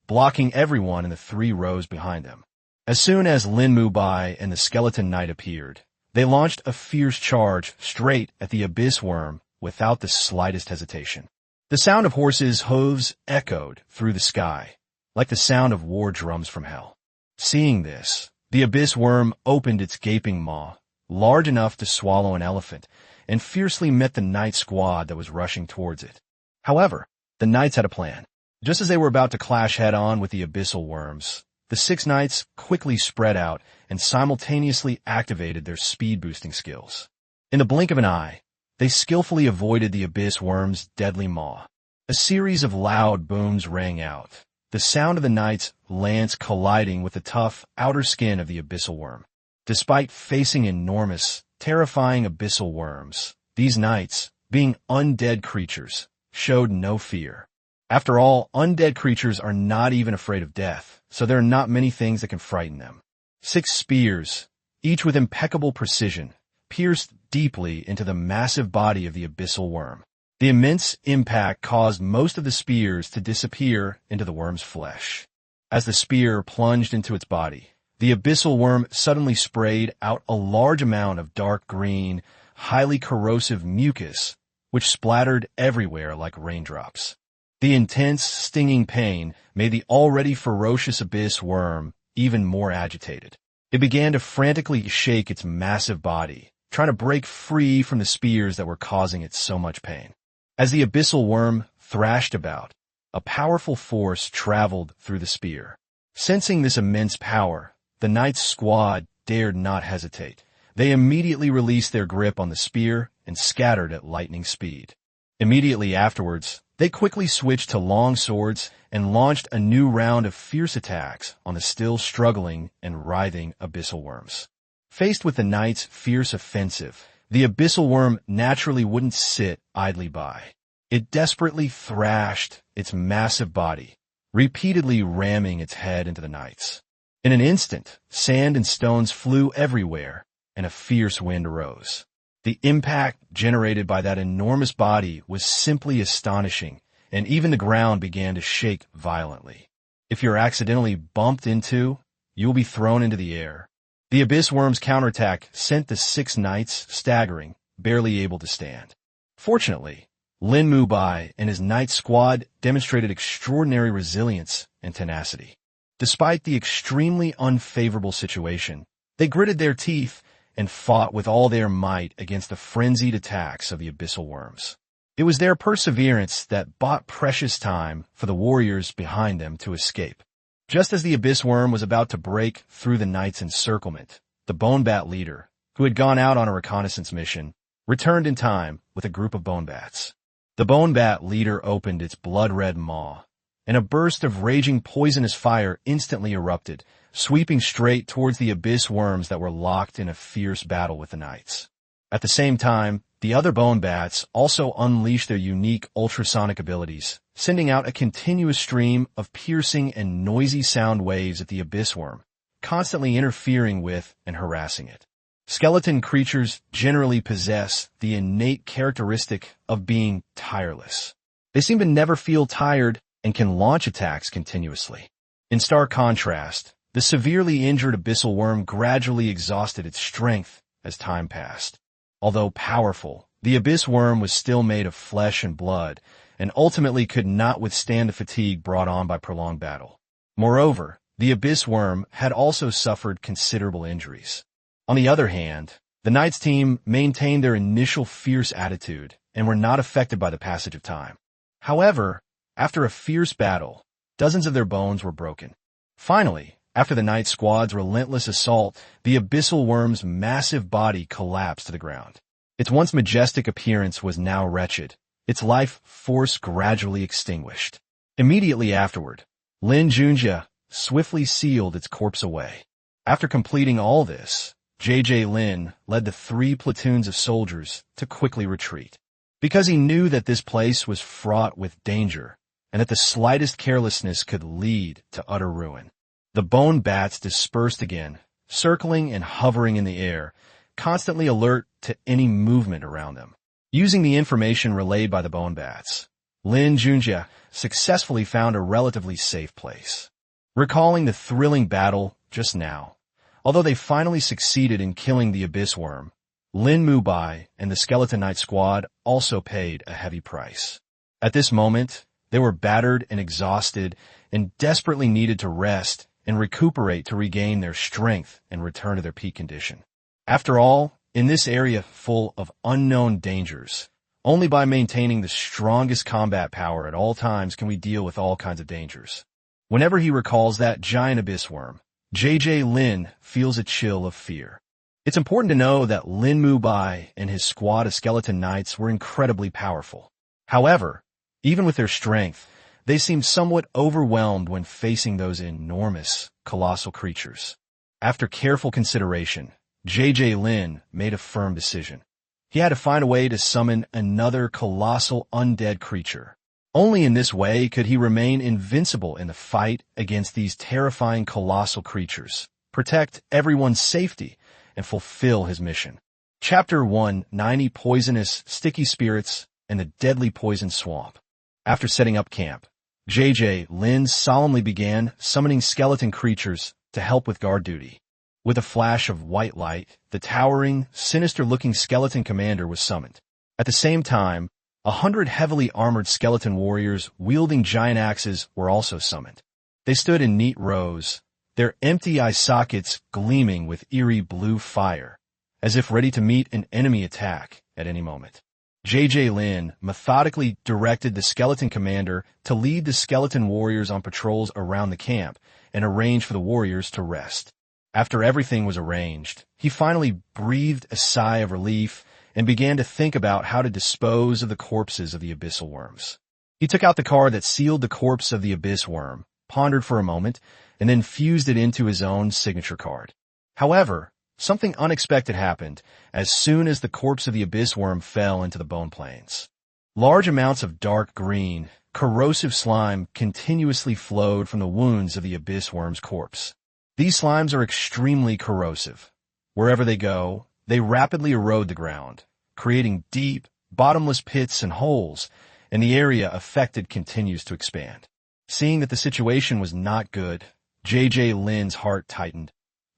blocking everyone in the 3 rows behind them. As soon as Lin Mubai and the Skeleton Knight appeared, they launched a fierce charge straight at the abyss worm without the slightest hesitation. The sound of horses' hooves echoed through the sky, like the sound of war drums from hell. Seeing this, the abyss worm opened its gaping maw, large enough to swallow an elephant, and fiercely met the knight squad that was rushing towards it. However, the knights had a plan. Just as they were about to clash head-on with the abyssal worms, the 6 knights quickly spread out and simultaneously activated their speed-boosting skills. In the blink of an eye, they skillfully avoided the abyss worm's deadly maw. A series of loud booms rang out, the sound of the knight's lance colliding with the tough outer skin of the abyssal worm. Despite facing enormous, terrifying abyssal worms, these knights, being undead creatures, showed no fear. After all, undead creatures are not even afraid of death, so there are not many things that can frighten them. 6 spears, each with impeccable precision, pierced deeply into the massive body of the abyssal worm. The immense impact caused most of the spears to disappear into the worm's flesh. As the spear plunged into its body, the abyssal worm suddenly sprayed out a large amount of dark green, highly corrosive mucus, which splattered everywhere like raindrops. The intense, stinging pain made the already ferocious abyss worm even more agitated. It began to frantically shake its massive body, trying to break free from the spears that were causing it so much pain. As the abyssal worm thrashed about, a powerful force traveled through the spear. Sensing this immense power, the knight's squad dared not hesitate. They immediately released their grip on the spear and scattered at lightning speed. Immediately afterwards, they quickly switched to long swords and launched a new round of fierce attacks on the still struggling and writhing abyssal worms. Faced with the knight's fierce offensive, the abyssal worm naturally wouldn't sit idly by. It desperately thrashed its massive body, repeatedly ramming its head into the knights. In an instant, sand and stones flew everywhere, and a fierce wind arose. The impact generated by that enormous body was simply astonishing, and even the ground began to shake violently. If you're accidentally bumped into, you will be thrown into the air. The abyss worm's counterattack sent the 6 knights staggering, barely able to stand. Fortunately, Lin Mubai and his knight squad demonstrated extraordinary resilience and tenacity. Despite the extremely unfavorable situation, they gritted their teeth and fought with all their might against the frenzied attacks of the abyssal worms. It was their perseverance that bought precious time for the warriors behind them to escape. Just as the abyss worm was about to break through the knight's encirclement, the bone bat leader, who had gone out on a reconnaissance mission, returned in time with a group of bone bats. The bone bat leader opened its blood-red maw, and a burst of raging poisonous fire instantly erupted, sweeping straight towards the abyss worms that were locked in a fierce battle with the knights. At the same time, the other bone bats also unleashed their unique ultrasonic abilities, sending out a continuous stream of piercing and noisy sound waves at the abyss worm, constantly interfering with and harassing it. Skeleton creatures generally possess the innate characteristic of being tireless. They seem to never feel tired and can launch attacks continuously. In stark contrast, the severely injured abyssal worm gradually exhausted its strength as time passed. Although powerful, the abyss worm was still made of flesh and blood, and ultimately could not withstand the fatigue brought on by prolonged battle. Moreover, the abyss worm had also suffered considerable injuries. On the other hand, the Knights team maintained their initial fierce attitude and were not affected by the passage of time. However, after a fierce battle, dozens of their bones were broken. Finally, after the Knight squad's relentless assault, the abyssal worm's massive body collapsed to the ground. Its once majestic appearance was now wretched, its life force gradually extinguished. Immediately afterward, Lin Junjie swiftly sealed its corpse away. After completing all this, Lin led the 3 platoons of soldiers to quickly retreat. Because he knew that this place was fraught with danger, and that the slightest carelessness could lead to utter ruin. The bone bats dispersed again, circling and hovering in the air, constantly alert to any movement around them. Using the information relayed by the bone bats, Lin Junjie successfully found a relatively safe place. Recalling the thrilling battle just now, although they finally succeeded in killing the abyss worm, Lin Mubai and the Skeleton Knight squad also paid a heavy price. At this moment, they were battered and exhausted and desperately needed to rest and recuperate to regain their strength and return to their peak condition. After all, in this area full of unknown dangers, only by maintaining the strongest combat power at all times can we deal with all kinds of dangers. Whenever he recalls that giant abyss worm, Lin feels a chill of fear. It's important to know that Lin Mubai and his squad of skeleton knights were incredibly powerful. However, even with their strength, they seemed somewhat overwhelmed when facing those enormous, colossal creatures. After careful consideration, Lin made a firm decision. He had to find a way to summon another colossal undead creature. Only in this way could he remain invincible in the fight against these terrifying colossal creatures, protect everyone's safety, and fulfill his mission. Chapter 1, 90 Poisonous, Sticky Spirits, and the Deadly Poison Swamp. After setting up camp, Lin solemnly began summoning skeleton creatures to help with guard duty. With a flash of white light, the towering, sinister-looking skeleton commander was summoned. At the same time, 100 heavily armored skeleton warriors wielding giant axes were also summoned. They stood in neat rows, their empty eye sockets gleaming with eerie blue fire, as if ready to meet an enemy attack at any moment. Lin methodically directed the skeleton commander to lead the skeleton warriors on patrols around the camp and arrange for the warriors to rest. After everything was arranged, he finally breathed a sigh of relief and began to think about how to dispose of the corpses of the abyssal worms. He took out the card that sealed the corpse of the abyss worm, pondered for a moment, and then fused it into his own signature card. However, something unexpected happened as soon as the corpse of the abyss worm fell into the bone plains. Large amounts of dark green, corrosive slime continuously flowed from the wounds of the abyss worm's corpse. These slimes are extremely corrosive. Wherever they go, they rapidly erode the ground, creating deep, bottomless pits and holes, and the area affected continues to expand. Seeing that the situation was not good, Lin's heart tightened.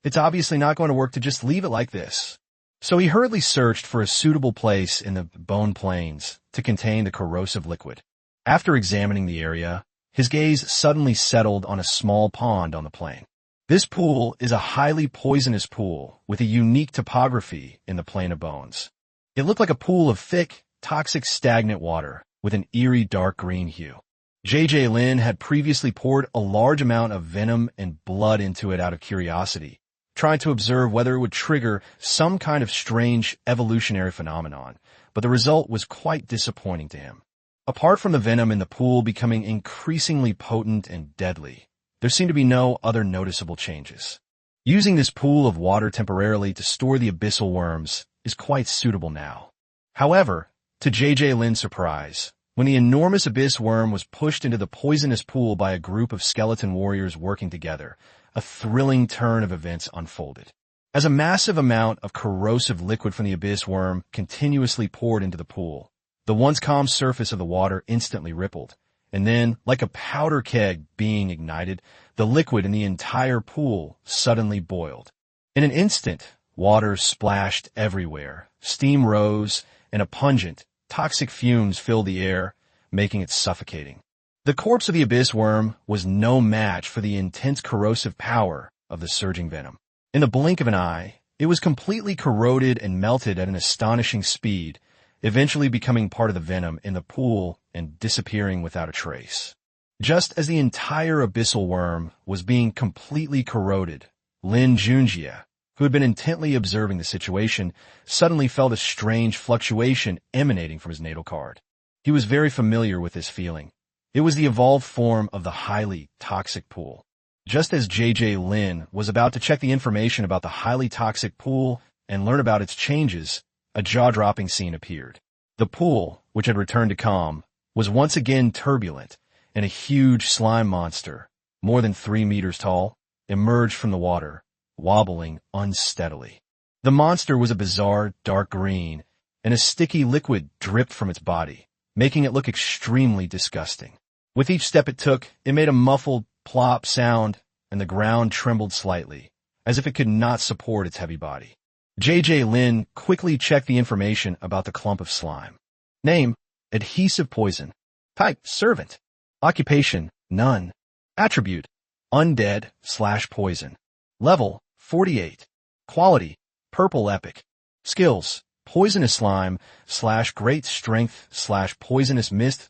It's obviously not going to work to just leave it like this. So he hurriedly searched for a suitable place in the bone plains to contain the corrosive liquid. After examining the area, his gaze suddenly settled on a small pond on the plain. This pool is a highly poisonous pool with a unique topography in the Plain of Bones. It looked like a pool of thick, toxic, stagnant water with an eerie dark green hue. Lin had previously poured a large amount of venom and blood into it out of curiosity, trying to observe whether it would trigger some kind of strange evolutionary phenomenon, but the result was quite disappointing to him. Apart from the venom in the pool becoming increasingly potent and deadly, there seemed to be no other noticeable changes. Using this pool of water temporarily to store the abyssal worms is quite suitable now. However, to Lin's surprise, when the enormous abyss worm was pushed into the poisonous pool by a group of skeleton warriors working together, a thrilling turn of events unfolded. As a massive amount of corrosive liquid from the abyss worm continuously poured into the pool, the once calm surface of the water instantly rippled, and then, like a powder keg being ignited, the liquid in the entire pool suddenly boiled. In an instant, Water splashed everywhere, steam rose, and a pungent, toxic fumes filled the air, making it suffocating. The corpse of the abyss worm was no match for the intense corrosive power of the surging venom. In the blink of an eye, it was completely corroded and melted at an astonishing speed, eventually becoming part of the venom in the pool and disappearing without a trace. Just as the entire abyssal worm was being completely corroded, Lin Junjie, who had been intently observing the situation, suddenly felt a strange fluctuation emanating from his natal card. He was very familiar with this feeling. It was the evolved form of the highly toxic pool. Just as JJ Lin was about to check the information about the highly toxic pool and learn about its changes, a jaw-dropping scene appeared. The pool, which had returned to calm, was once again turbulent, and a huge slime monster, more than 3 meters tall, emerged from the water, wobbling unsteadily. The monster was a bizarre dark green, and a sticky liquid dripped from its body, making it look extremely disgusting. With each step it took, it made a muffled plop sound, and the ground trembled slightly, as if it could not support its heavy body. JJ Lin quickly checked the information about the clump of slime. Name, adhesive poison. Type, servant. Occupation, none. Attribute, undead/poison. Level, 48. Quality, purple epic. Skills, poisonous slime / great strength / poisonous mist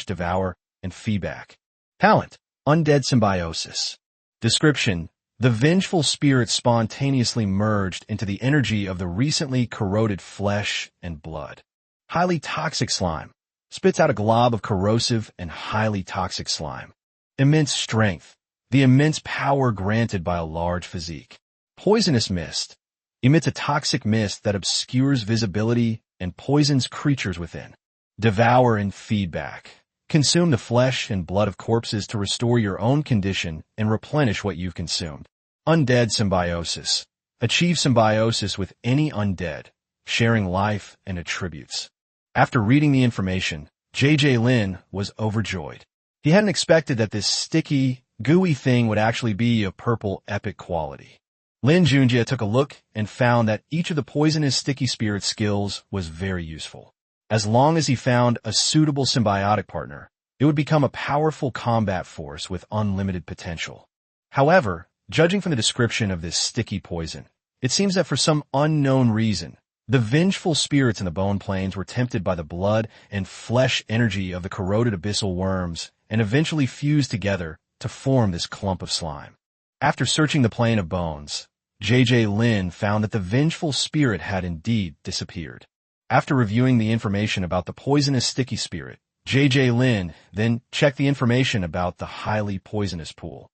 / devour and feedback. Talent, undead symbiosis. Description, the vengeful spirit spontaneously merged into the energy of the recently corroded flesh and blood. Highly toxic slime. Spits out a glob of corrosive and highly toxic slime. Immense strength. The immense power granted by a large physique. Poisonous mist. Emits a toxic mist that obscures visibility and poisons creatures within. Devour and feedback. Consume the flesh and blood of corpses to restore your own condition and replenish what you've consumed. Undead symbiosis. Achieve symbiosis with any undead, sharing life and attributes. After reading the information, JJ Lin was overjoyed. He hadn't expected that this sticky, gooey thing would actually be of purple epic quality. Lin Junjie took a look and found that each of the poisonous sticky spirit skills was very useful. As long as he found a suitable symbiotic partner, it would become a powerful combat force with unlimited potential. However, judging from the description of this sticky poison, it seems that for some unknown reason, the vengeful spirits in the bone plains were tempted by the blood and flesh energy of the corroded abyssal worms and eventually fused together to form this clump of slime. After searching the plane of bones, JJ Lin found that the vengeful spirit had indeed disappeared. After reviewing the information about the poisonous sticky spirit, JJ Lin then checked the information about the highly poisonous pool.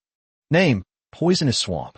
Name, poisonous swamp.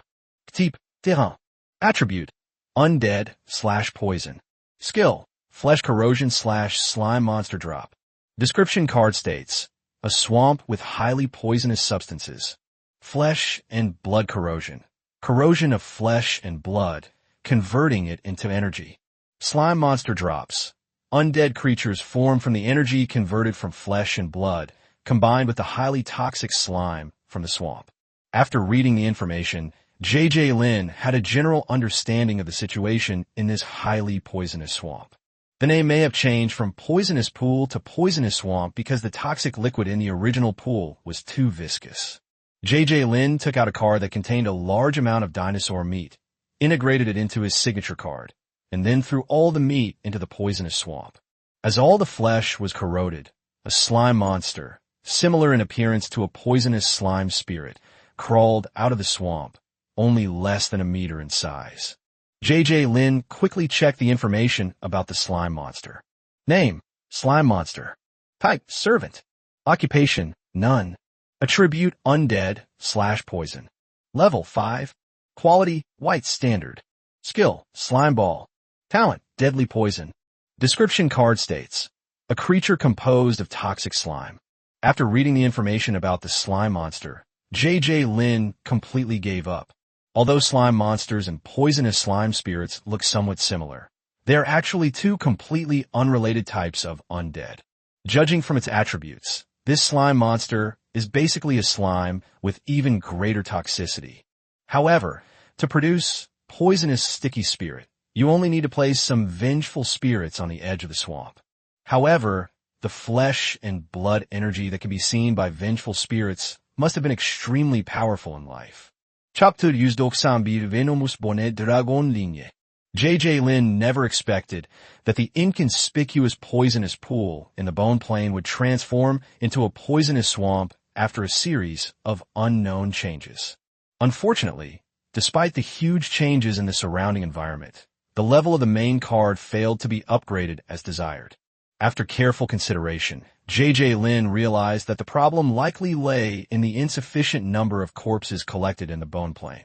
Type, terrain. Attribute, undead/poison. Skill, flesh corrosion / slime monster drop. Description card states, a swamp with highly poisonous substances. Flesh and blood corrosion. Corrosion of flesh and blood, converting it into energy. Slime monster drops. Undead creatures form from the energy converted from flesh and blood, combined with the highly toxic slime from the swamp. After reading the information, JJ Lin had a general understanding of the situation in this highly poisonous swamp. The name may have changed from poisonous pool to poisonous swamp because the toxic liquid in the original pool was too viscous. JJ Lin took out a card that contained a large amount of dinosaur meat, integrated it into his signature card, and then threw all the meat into the poisonous swamp. As all the flesh was corroded, a slime monster, similar in appearance to a poisonous slime spirit, crawled out of the swamp, only less than a meter in size. JJ Lin quickly checked the information about the slime monster. Name, slime monster. Type, servant. Occupation, none. Attribute, undead/poison. Level, 5. Quality, white standard. Skill, slime ball. Talent, deadly poison. Description card states, a creature composed of toxic slime. After reading the information about the slime monster, JJ Lin completely gave up. Although slime monsters and poisonous slime spirits look somewhat similar, they are actually two completely unrelated types of undead. Judging from its attributes, this slime monster is basically a slime with even greater toxicity. However, to produce poisonous sticky spirit. You only need to place some vengeful spirits on the edge of the swamp. However, the flesh and blood energy that can be seen by vengeful spirits must have been extremely powerful in life. Chapter %1 venomous bonnet dragon ligne. J.J. Lin never expected that the inconspicuous poisonous pool in the Bone Plain would transform into a poisonous swamp after a series of unknown changes. Unfortunately, despite the huge changes in the surrounding environment, the level of the main card failed to be upgraded as desired. After careful consideration, J.J. Lin realized that the problem likely lay in the insufficient number of corpses collected in the Bone Plain.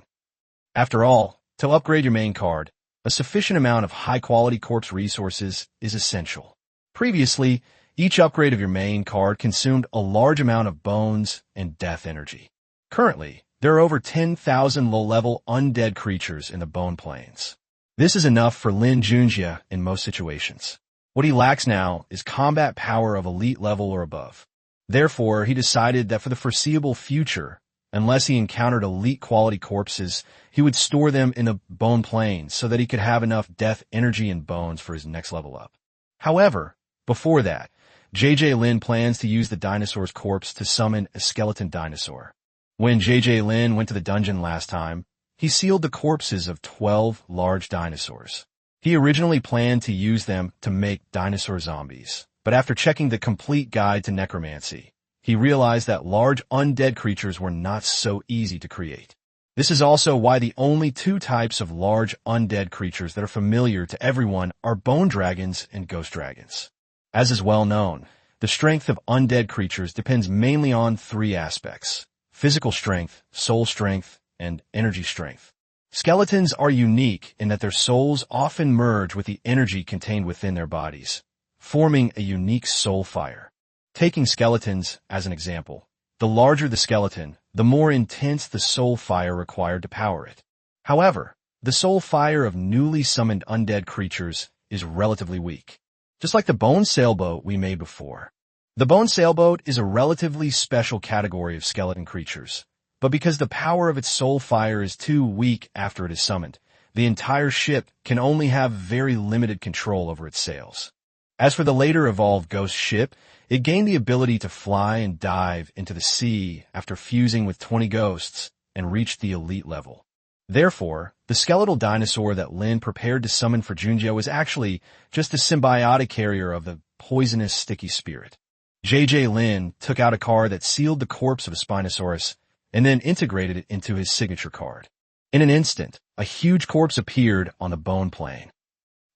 After all, to upgrade your main card, a sufficient amount of high-quality corpse resources is essential. Previously, each upgrade of your main card consumed a large amount of bones and death energy. Currently, there are over 10,000 low-level undead creatures in the Bone Plains. This is enough for Lin Junjie in most situations. What he lacks now is combat power of elite level or above. Therefore, he decided that for the foreseeable future, unless he encountered elite quality corpses, he would store them in the Bone Plains so that he could have enough death energy and bones for his next level up. However, before that, J.J. Lin plans to use the dinosaur's corpse to summon a skeleton dinosaur. When J.J. Lin went to the dungeon last time, he sealed the corpses of 12 large dinosaurs. He originally planned to use them to make dinosaur zombies, but after checking the complete guide to necromancy, he realized that large undead creatures were not so easy to create. This is also why the only two types of large undead creatures that are familiar to everyone are bone dragons and ghost dragons. As is well known, the strength of undead creatures depends mainly on three aspects: physical strength, soul strength, and energy strength. Skeletons are unique in that their souls often merge with the energy contained within their bodies, forming a unique soul fire. Taking skeletons as an example, the larger the skeleton, the more intense the soul fire required to power it. However, the soul fire of newly summoned undead creatures is relatively weak, just like the bone sailboat we made before. The bone sailboat is a relatively special category of skeleton creatures, but because the power of its soul fire is too weak after it is summoned, the entire ship can only have very limited control over its sails. As for the later evolved ghost ship, it gained the ability to fly and dive into the sea after fusing with 20 ghosts and reached the elite level. Therefore, the skeletal dinosaur that Lin prepared to summon for Junjie was actually just a symbiotic carrier of the poisonous sticky spirit. J.J. Lin took out a card that sealed the corpse of a Spinosaurus and then integrated it into his signature card. In an instant, a huge corpse appeared on the Bone Plain.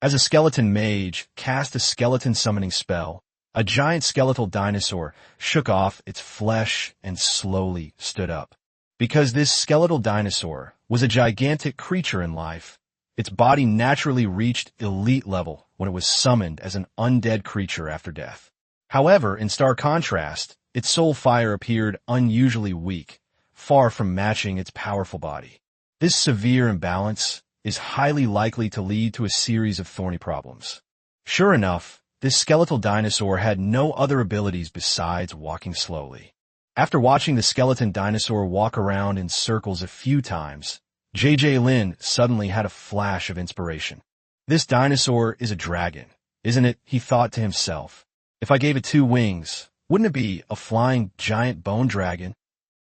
As a skeleton mage cast a skeleton summoning spell, a giant skeletal dinosaur shook off its flesh and slowly stood up. Because this skeletal dinosaur was a gigantic creature in life, its body naturally reached elite level when it was summoned as an undead creature after death. However, in stark contrast, its soul fire appeared unusually weak, far from matching its powerful body. This severe imbalance is highly likely to lead to a series of thorny problems. Sure enough, this skeletal dinosaur had no other abilities besides walking slowly. After watching the skeleton dinosaur walk around in circles a few times, J.J. Lin suddenly had a flash of inspiration. This dinosaur is a dragon, isn't it? He thought to himself. If I gave it 2 wings, wouldn't it be a flying giant bone dragon?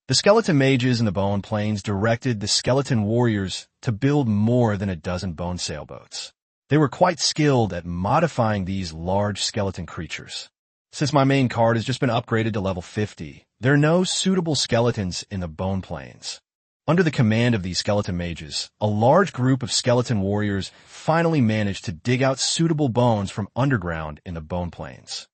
The skeleton mages in the Bone Plains directed the skeleton warriors to build more than a dozen bone sailboats. They were quite skilled at modifying these large skeleton creatures. Since my main card has just been upgraded to level 50, there are no suitable skeletons in the Bone Plains. Under the command of these skeleton mages, a large group of skeleton warriors finally managed to dig out suitable bones from underground in the Bone Plains.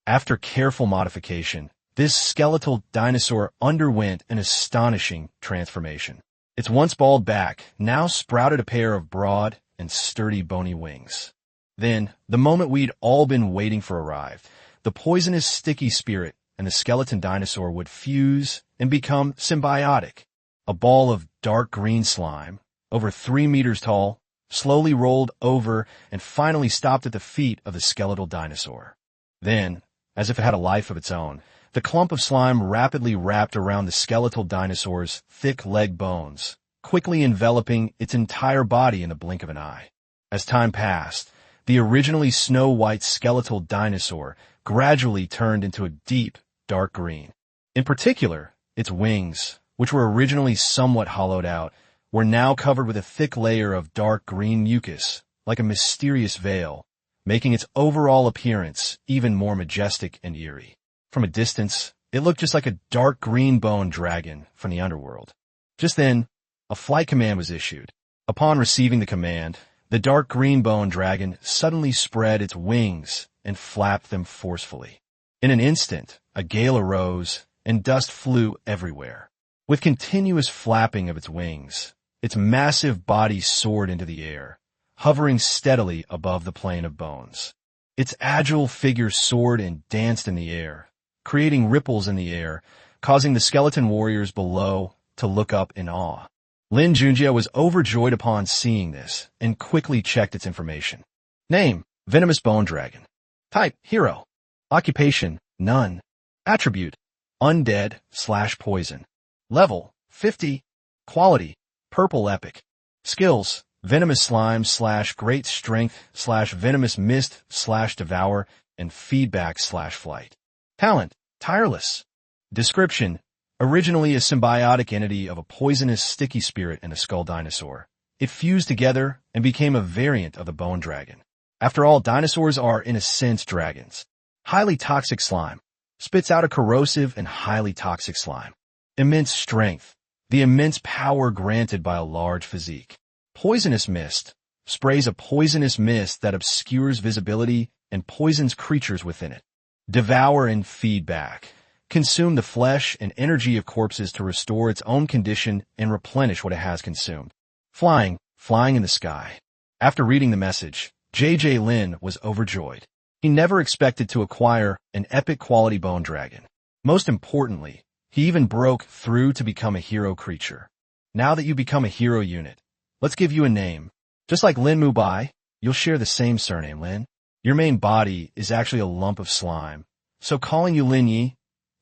After careful modification, this skeletal dinosaur underwent an astonishing transformation. Its once bald back now sprouted a pair of broad and sturdy bony wings. Then, the moment we'd all been waiting for arrived. The poisonous sticky spirit and the skeleton dinosaur would fuse and become symbiotic. A ball of dark green slime, over 3 meters tall, slowly rolled over and finally stopped at the feet of the skeletal dinosaur. Then, as if it had a life of its own, the clump of slime rapidly wrapped around the skeletal dinosaur's thick leg bones, quickly quickly enveloping its entire body in the blink of an eye. As time passed, the originally snow-white skeletal dinosaur gradually turned into a deep, dark green. In particular, its wings, which were originally somewhat hollowed out, were now covered with a thick layer of dark green mucus, like a mysterious veil, making its overall appearance even more majestic and eerie. From a distance, it looked just like a dark green bone dragon from the underworld. Just then, a flight command was issued. Upon receiving the command, the dark green bone dragon suddenly spread its wings and flapped them forcefully. In an instant, a gale arose and dust flew everywhere. With continuous flapping of its wings, its massive body soared into the air, hovering steadily above the plane of bones. Its agile figure soared and danced in the air, creating ripples in the air, causing the skeleton warriors below to look up in awe. Lin Junjie was overjoyed upon seeing this and quickly checked its information. Name: Venomous Bone Dragon. Type: Hero. Occupation: None. Attribute: Undead/Poison. Level: 50. Quality: Purple Epic. Skills: Venomous Slime/Great Strength/Venomous Mist/Devour and Feedback/Flight. Talent: Tireless. Description: Originally a symbiotic entity of a poisonous sticky spirit and a skull dinosaur, it fused together and became a variant of the bone dragon. After all, dinosaurs are, in a sense, dragons. Highly toxic slime. Spits out a corrosive and highly toxic slime. Immense strength. The immense power granted by a large physique. Poisonous mist. Sprays a poisonous mist that obscures visibility and poisons creatures within it. Devour and feedback. Consume the flesh and energy of corpses to restore its own condition and replenish what it has consumed. Flying in the sky. After reading the message, J.J. Lin was overjoyed. He never expected to acquire an epic quality bone dragon. Most importantly, he even broke through to become a hero creature. Now that you become a hero unit, let's give you a name. Just like Lin Mubai, you'll share the same surname, Lin. Your main body is actually a lump of slime, so calling you Lin Yi,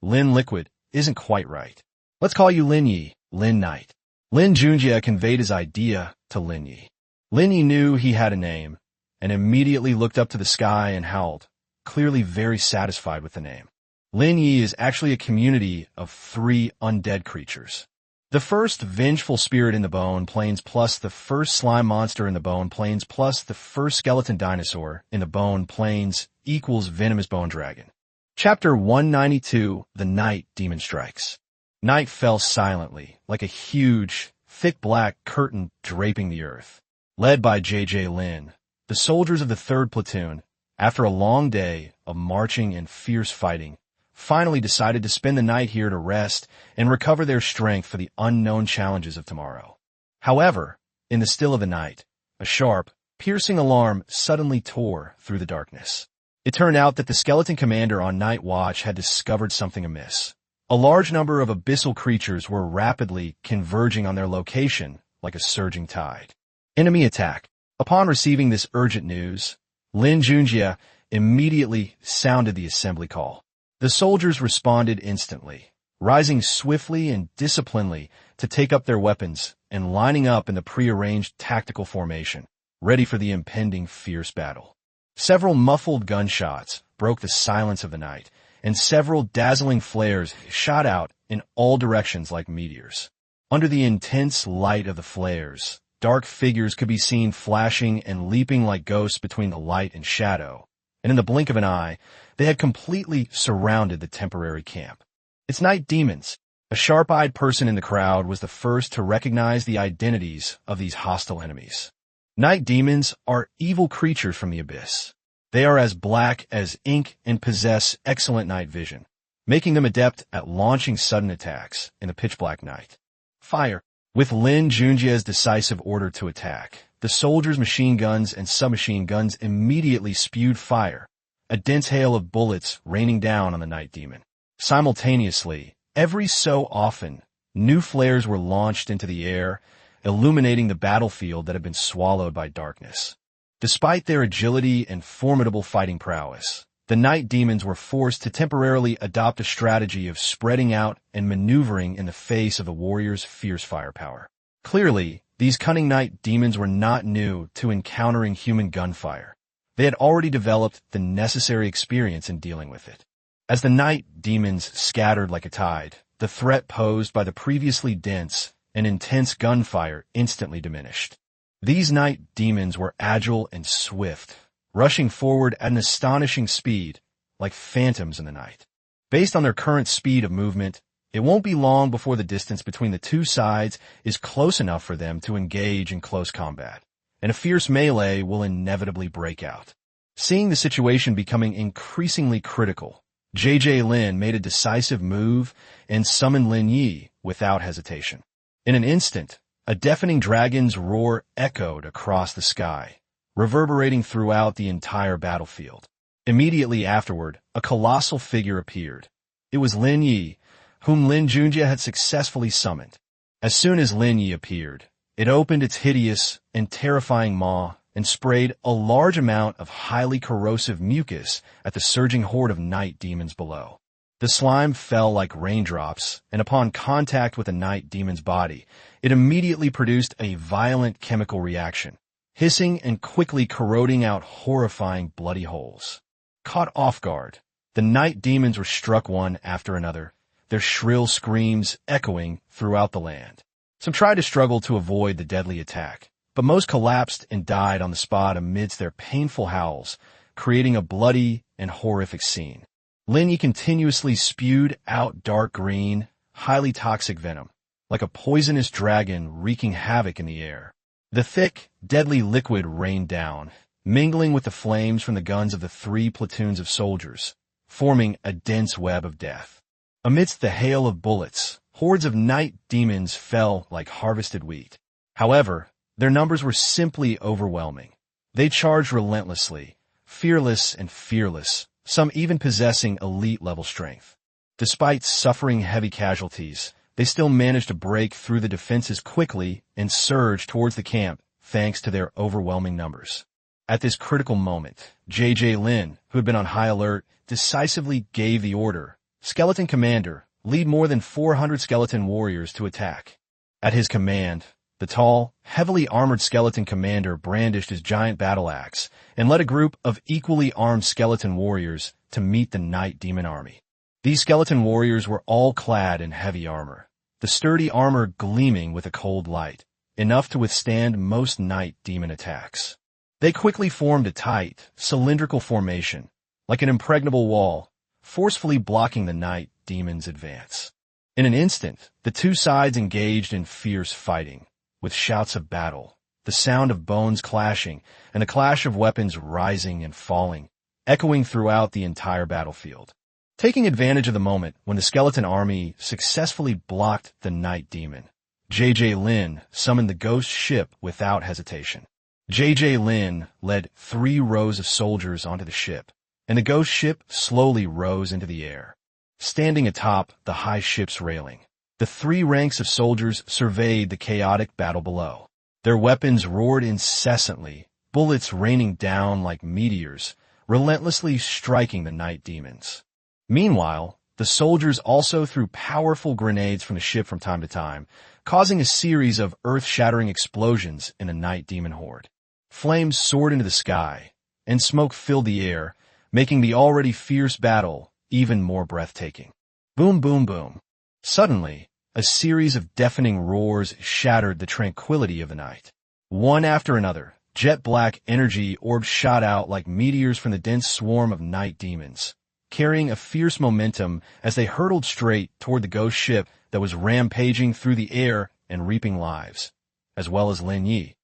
Lin Liquid, isn't quite right. Let's call you Lin Yi, Lin Knight. Lin Junjie conveyed his idea to Lin Yi. Lin Yi knew he had a name, and immediately looked up to the sky and howled, clearly very satisfied with the name. Lin Yi is actually a community of 3 undead creatures. The first vengeful spirit in the bone plains plus the first slime monster in the bone plains plus the first skeleton dinosaur in the bone plains equals venomous bone dragon. Chapter 192, The Night Demon Strikes. Night fell silently, like a huge, thick black curtain draping the earth. Led by J.J. Lin, the soldiers of the 3rd Platoon, after a long day of marching and fierce fighting, finally decided to spend the night here to rest and recover their strength for the unknown challenges of tomorrow. However, in the still of the night, a sharp, piercing alarm suddenly tore through the darkness. It turned out that the skeleton commander on night watch had discovered something amiss. A large number of abyssal creatures were rapidly converging on their location like a surging tide. Enemy attack. Upon receiving this urgent news, Lin Junjie immediately sounded the assembly call. The soldiers responded instantly, rising swiftly and disciplinedly to take up their weapons and lining up in the prearranged tactical formation, ready for the impending fierce battle. Several muffled gunshots broke the silence of the night, and several dazzling flares shot out in all directions like meteors. Under the intense light of the flares, dark figures could be seen flashing and leaping like ghosts between the light and shadow, and in the blink of an eye, they had completely surrounded the temporary camp. It's night demons. A sharp-eyed person in the crowd was the first to recognize the identities of these hostile enemies. Night demons are evil creatures from the abyss. They are as black as ink and possess excellent night vision, making them adept at launching sudden attacks in the pitch-black night. Fire. With Lin Junjie's decisive order to attack, the soldiers' machine guns and submachine guns immediately spewed fire, a dense hail of bullets raining down on the night demon. Simultaneously, every so often, new flares were launched into the air, illuminating the battlefield that had been swallowed by darkness. Despite their agility and formidable fighting prowess, the night demons were forced to temporarily adopt a strategy of spreading out and maneuvering in the face of the warriors' fierce firepower. Clearly, these cunning night demons were not new to encountering human gunfire. They had already developed the necessary experience in dealing with it. As the night demons scattered like a tide, the threat posed by the previously dense and intense gunfire instantly diminished. These night demons were agile and swift, rushing forward at an astonishing speed, like phantoms in the night. Based on their current speed of movement, it won't be long before the distance between the two sides is close enough for them to engage in close combat, and a fierce melee will inevitably break out. Seeing the situation becoming increasingly critical, JJ Lin made a decisive move and summoned Lin Yi without hesitation. In an instant, a deafening dragon's roar echoed across the sky, reverberating throughout the entire battlefield. Immediately afterward, a colossal figure appeared. It was Lin Yi, whom Lin Junjie had successfully summoned. As soon as Lin Yi appeared, it opened its hideous and terrifying maw and sprayed a large amount of highly corrosive mucus at the surging horde of night demons below. The slime fell like raindrops, and upon contact with the night demon's body, it immediately produced a violent chemical reaction, hissing and quickly corroding out horrifying bloody holes. Caught off guard, the night demons were struck one after another, their shrill screams echoing throughout the land. Some tried to struggle to avoid the deadly attack, but most collapsed and died on the spot amidst their painful howls, creating a bloody and horrific scene. Lin Yi continuously spewed out dark green, highly toxic venom, like a poisonous dragon wreaking havoc in the air. The thick, deadly liquid rained down, mingling with the flames from the guns of the 3 platoons of soldiers, forming a dense web of death. Amidst the hail of bullets, hordes of night demons fell like harvested wheat. However, their numbers were simply overwhelming. They charged relentlessly, fearless and fearless, some even possessing elite-level strength. Despite suffering heavy casualties, they still managed to break through the defenses quickly and surge towards the camp thanks to their overwhelming numbers. At this critical moment, JJ Lin, who had been on high alert, decisively gave the order, "Skeleton Commander, lead more than 400 skeleton warriors to attack." At his command, the tall, heavily armored skeleton commander brandished his giant battle axe and led a group of equally armed skeleton warriors to meet the night demon army. These skeleton warriors were all clad in heavy armor, the sturdy armor gleaming with a cold light, enough to withstand most night demon attacks. They quickly formed a tight, cylindrical formation, like an impregnable wall, forcefully blocking the night demon's advance. In an instant, the two sides engaged in fierce fighting, with shouts of battle, the sound of bones clashing, and the clash of weapons rising and falling, echoing throughout the entire battlefield. Taking advantage of the moment when the skeleton army successfully blocked the night demon, JJ Lin summoned the ghost ship without hesitation. JJ Lin led 3 rows of soldiers onto the ship, and the ghost ship slowly rose into the air. Standing atop the high ship's railing, the 3 ranks of soldiers surveyed the chaotic battle below. Their weapons roared incessantly, bullets raining down like meteors, relentlessly striking the night demons. Meanwhile, the soldiers also threw powerful grenades from the ship from time to time, causing a series of earth-shattering explosions in the night demon horde. Flames soared into the sky, and smoke filled the air, making the already fierce battle even more breathtaking. Boom, boom, boom. Suddenly, a series of deafening roars shattered the tranquility of the night. One after another, jet-black energy orbs shot out like meteors from the dense swarm of night demons, carrying a fierce momentum as they hurtled straight toward the ghost ship that was rampaging through the air and reaping lives, as well as Lin Yi,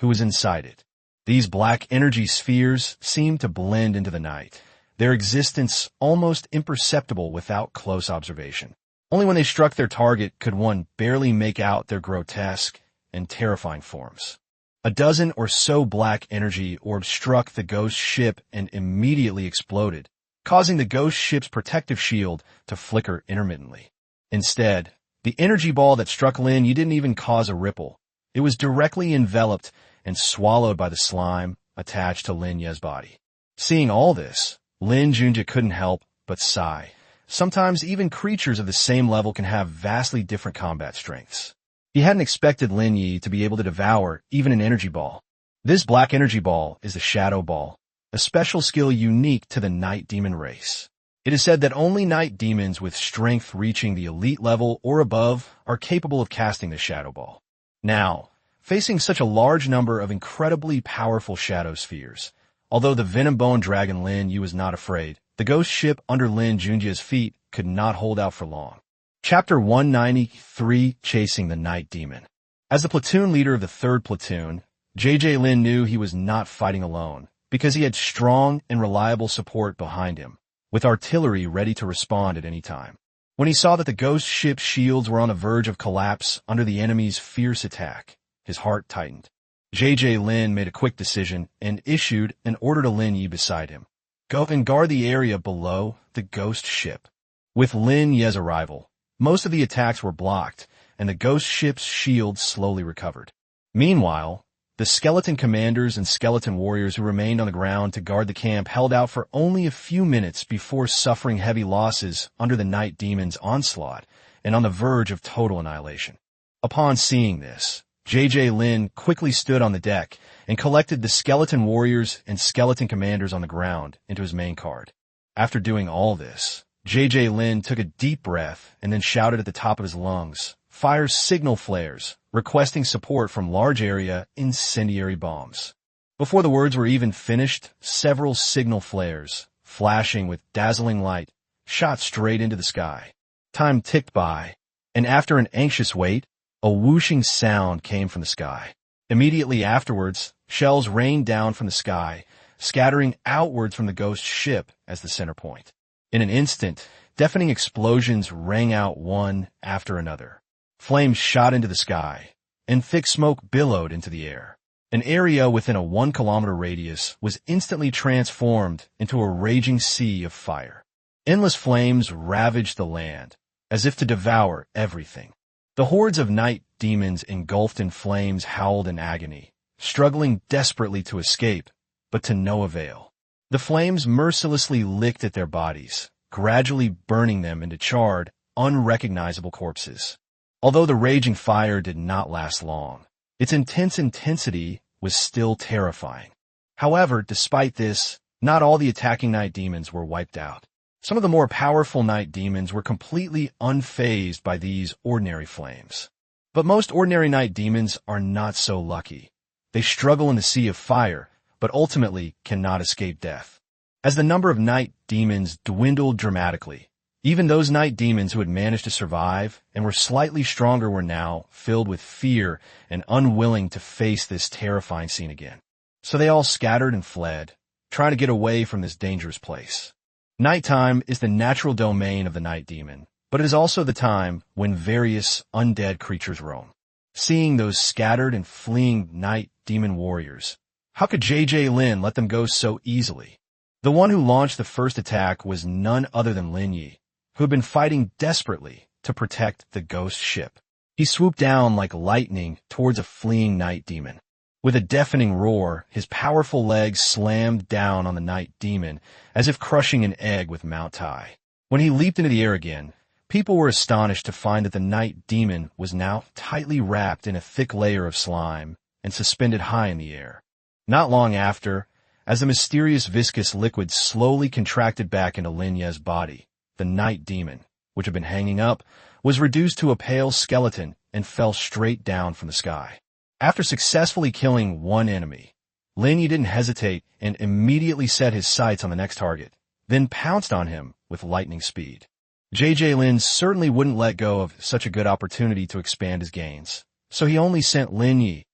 who was inside it. These black energy spheres seemed to blend into the night, their existence almost imperceptible without close observation. Only when they struck their target could one barely make out their grotesque and terrifying forms. A dozen or so black energy orbs struck the ghost ship and immediately exploded, causing the ghost ship's protective shield to flicker intermittently. Instead, the energy ball that struck Lin Yi didn't even cause a ripple. It was directly enveloped and swallowed by the slime attached to Lin Yi's body. Seeing all this, Lin Junjie couldn't help but sigh. Sometimes even creatures of the same level can have vastly different combat strengths. He hadn't expected Lin Yi to be able to devour even an energy ball. This black energy ball is the Shadow Ball, a special skill unique to the Night Demon race. It is said that only Night Demons with strength reaching the elite level or above are capable of casting the Shadow Ball. Now, facing such a large number of incredibly powerful shadow spheres, although the venom-bone dragon Lin Yu was not afraid, the ghost ship under Lin Junjie's feet could not hold out for long. Chapter 193, Chasing the Night Demon. As the platoon leader of the 3rd Platoon, JJ Lin knew he was not fighting alone, because he had strong and reliable support behind him, with artillery ready to respond at any time. When he saw that the ghost ship's shields were on the verge of collapse under the enemy's fierce attack, his heart tightened. JJ Lin made a quick decision and issued an order to Lin Yi beside him. Go and guard the area below the ghost ship. With Lin Yi's arrival, most of the attacks were blocked, and the ghost ship's shields slowly recovered. Meanwhile, the skeleton commanders and skeleton warriors who remained on the ground to guard the camp held out for only a few minutes before suffering heavy losses under the Night Demon's onslaught and on the verge of total annihilation. Upon seeing this, JJ Lin quickly stood on the deck and collected the skeleton warriors and skeleton commanders on the ground into his main card. After doing all this, JJ Lin took a deep breath and then shouted at the top of his lungs, "Fire signal flares," requesting support from large-area incendiary bombs. Before the words were even finished, several signal flares, flashing with dazzling light, shot straight into the sky. Time ticked by, and after an anxious wait, a whooshing sound came from the sky. Immediately afterwards, shells rained down from the sky, scattering outwards from the ghost ship as the center point. In an instant, deafening explosions rang out one after another. Flames shot into the sky, and thick smoke billowed into the air. An area within a 1-kilometer radius was instantly transformed into a raging sea of fire. Endless flames ravaged the land, as if to devour everything. The hordes of night demons engulfed in flames howled in agony, struggling desperately to escape, but to no avail. The flames mercilessly licked at their bodies, gradually burning them into charred, unrecognizable corpses. Although the raging fire did not last long, its intense intensity was still terrifying. However, despite this, not all the attacking night demons were wiped out. Some of the more powerful night demons were completely unfazed by these ordinary flames. But most ordinary night demons are not so lucky. They struggle in the sea of fire, but ultimately cannot escape death. As the number of night demons dwindled dramatically, even those night demons who had managed to survive and were slightly stronger were now filled with fear and unwilling to face this terrifying scene again. So they all scattered and fled, trying to get away from this dangerous place. Nighttime is the natural domain of the night demon, but it is also the time when various undead creatures roam. Seeing those scattered and fleeing night demon warriors, how could JJ Lin let them go so easily? The one who launched the first attack was none other than Lin Yi, who had been fighting desperately to protect the ghost ship. He swooped down like lightning towards a fleeing night demon. With a deafening roar, his powerful legs slammed down on the night demon, as if crushing an egg with Mount Tai. When he leaped into the air again, people were astonished to find that the night demon was now tightly wrapped in a thick layer of slime and suspended high in the air. Not long after, as the mysterious viscous liquid slowly contracted back into Lin Ye's body, the night demon, which had been hanging up, was reduced to a pale skeleton and fell straight down from the sky. After successfully killing one enemy, Lin Yi didn't hesitate and immediately set his sights on the next target, then pounced on him with lightning speed. JJ Lin certainly wouldn't let go of such a good opportunity to expand his gains, so he only sent Lin Yi,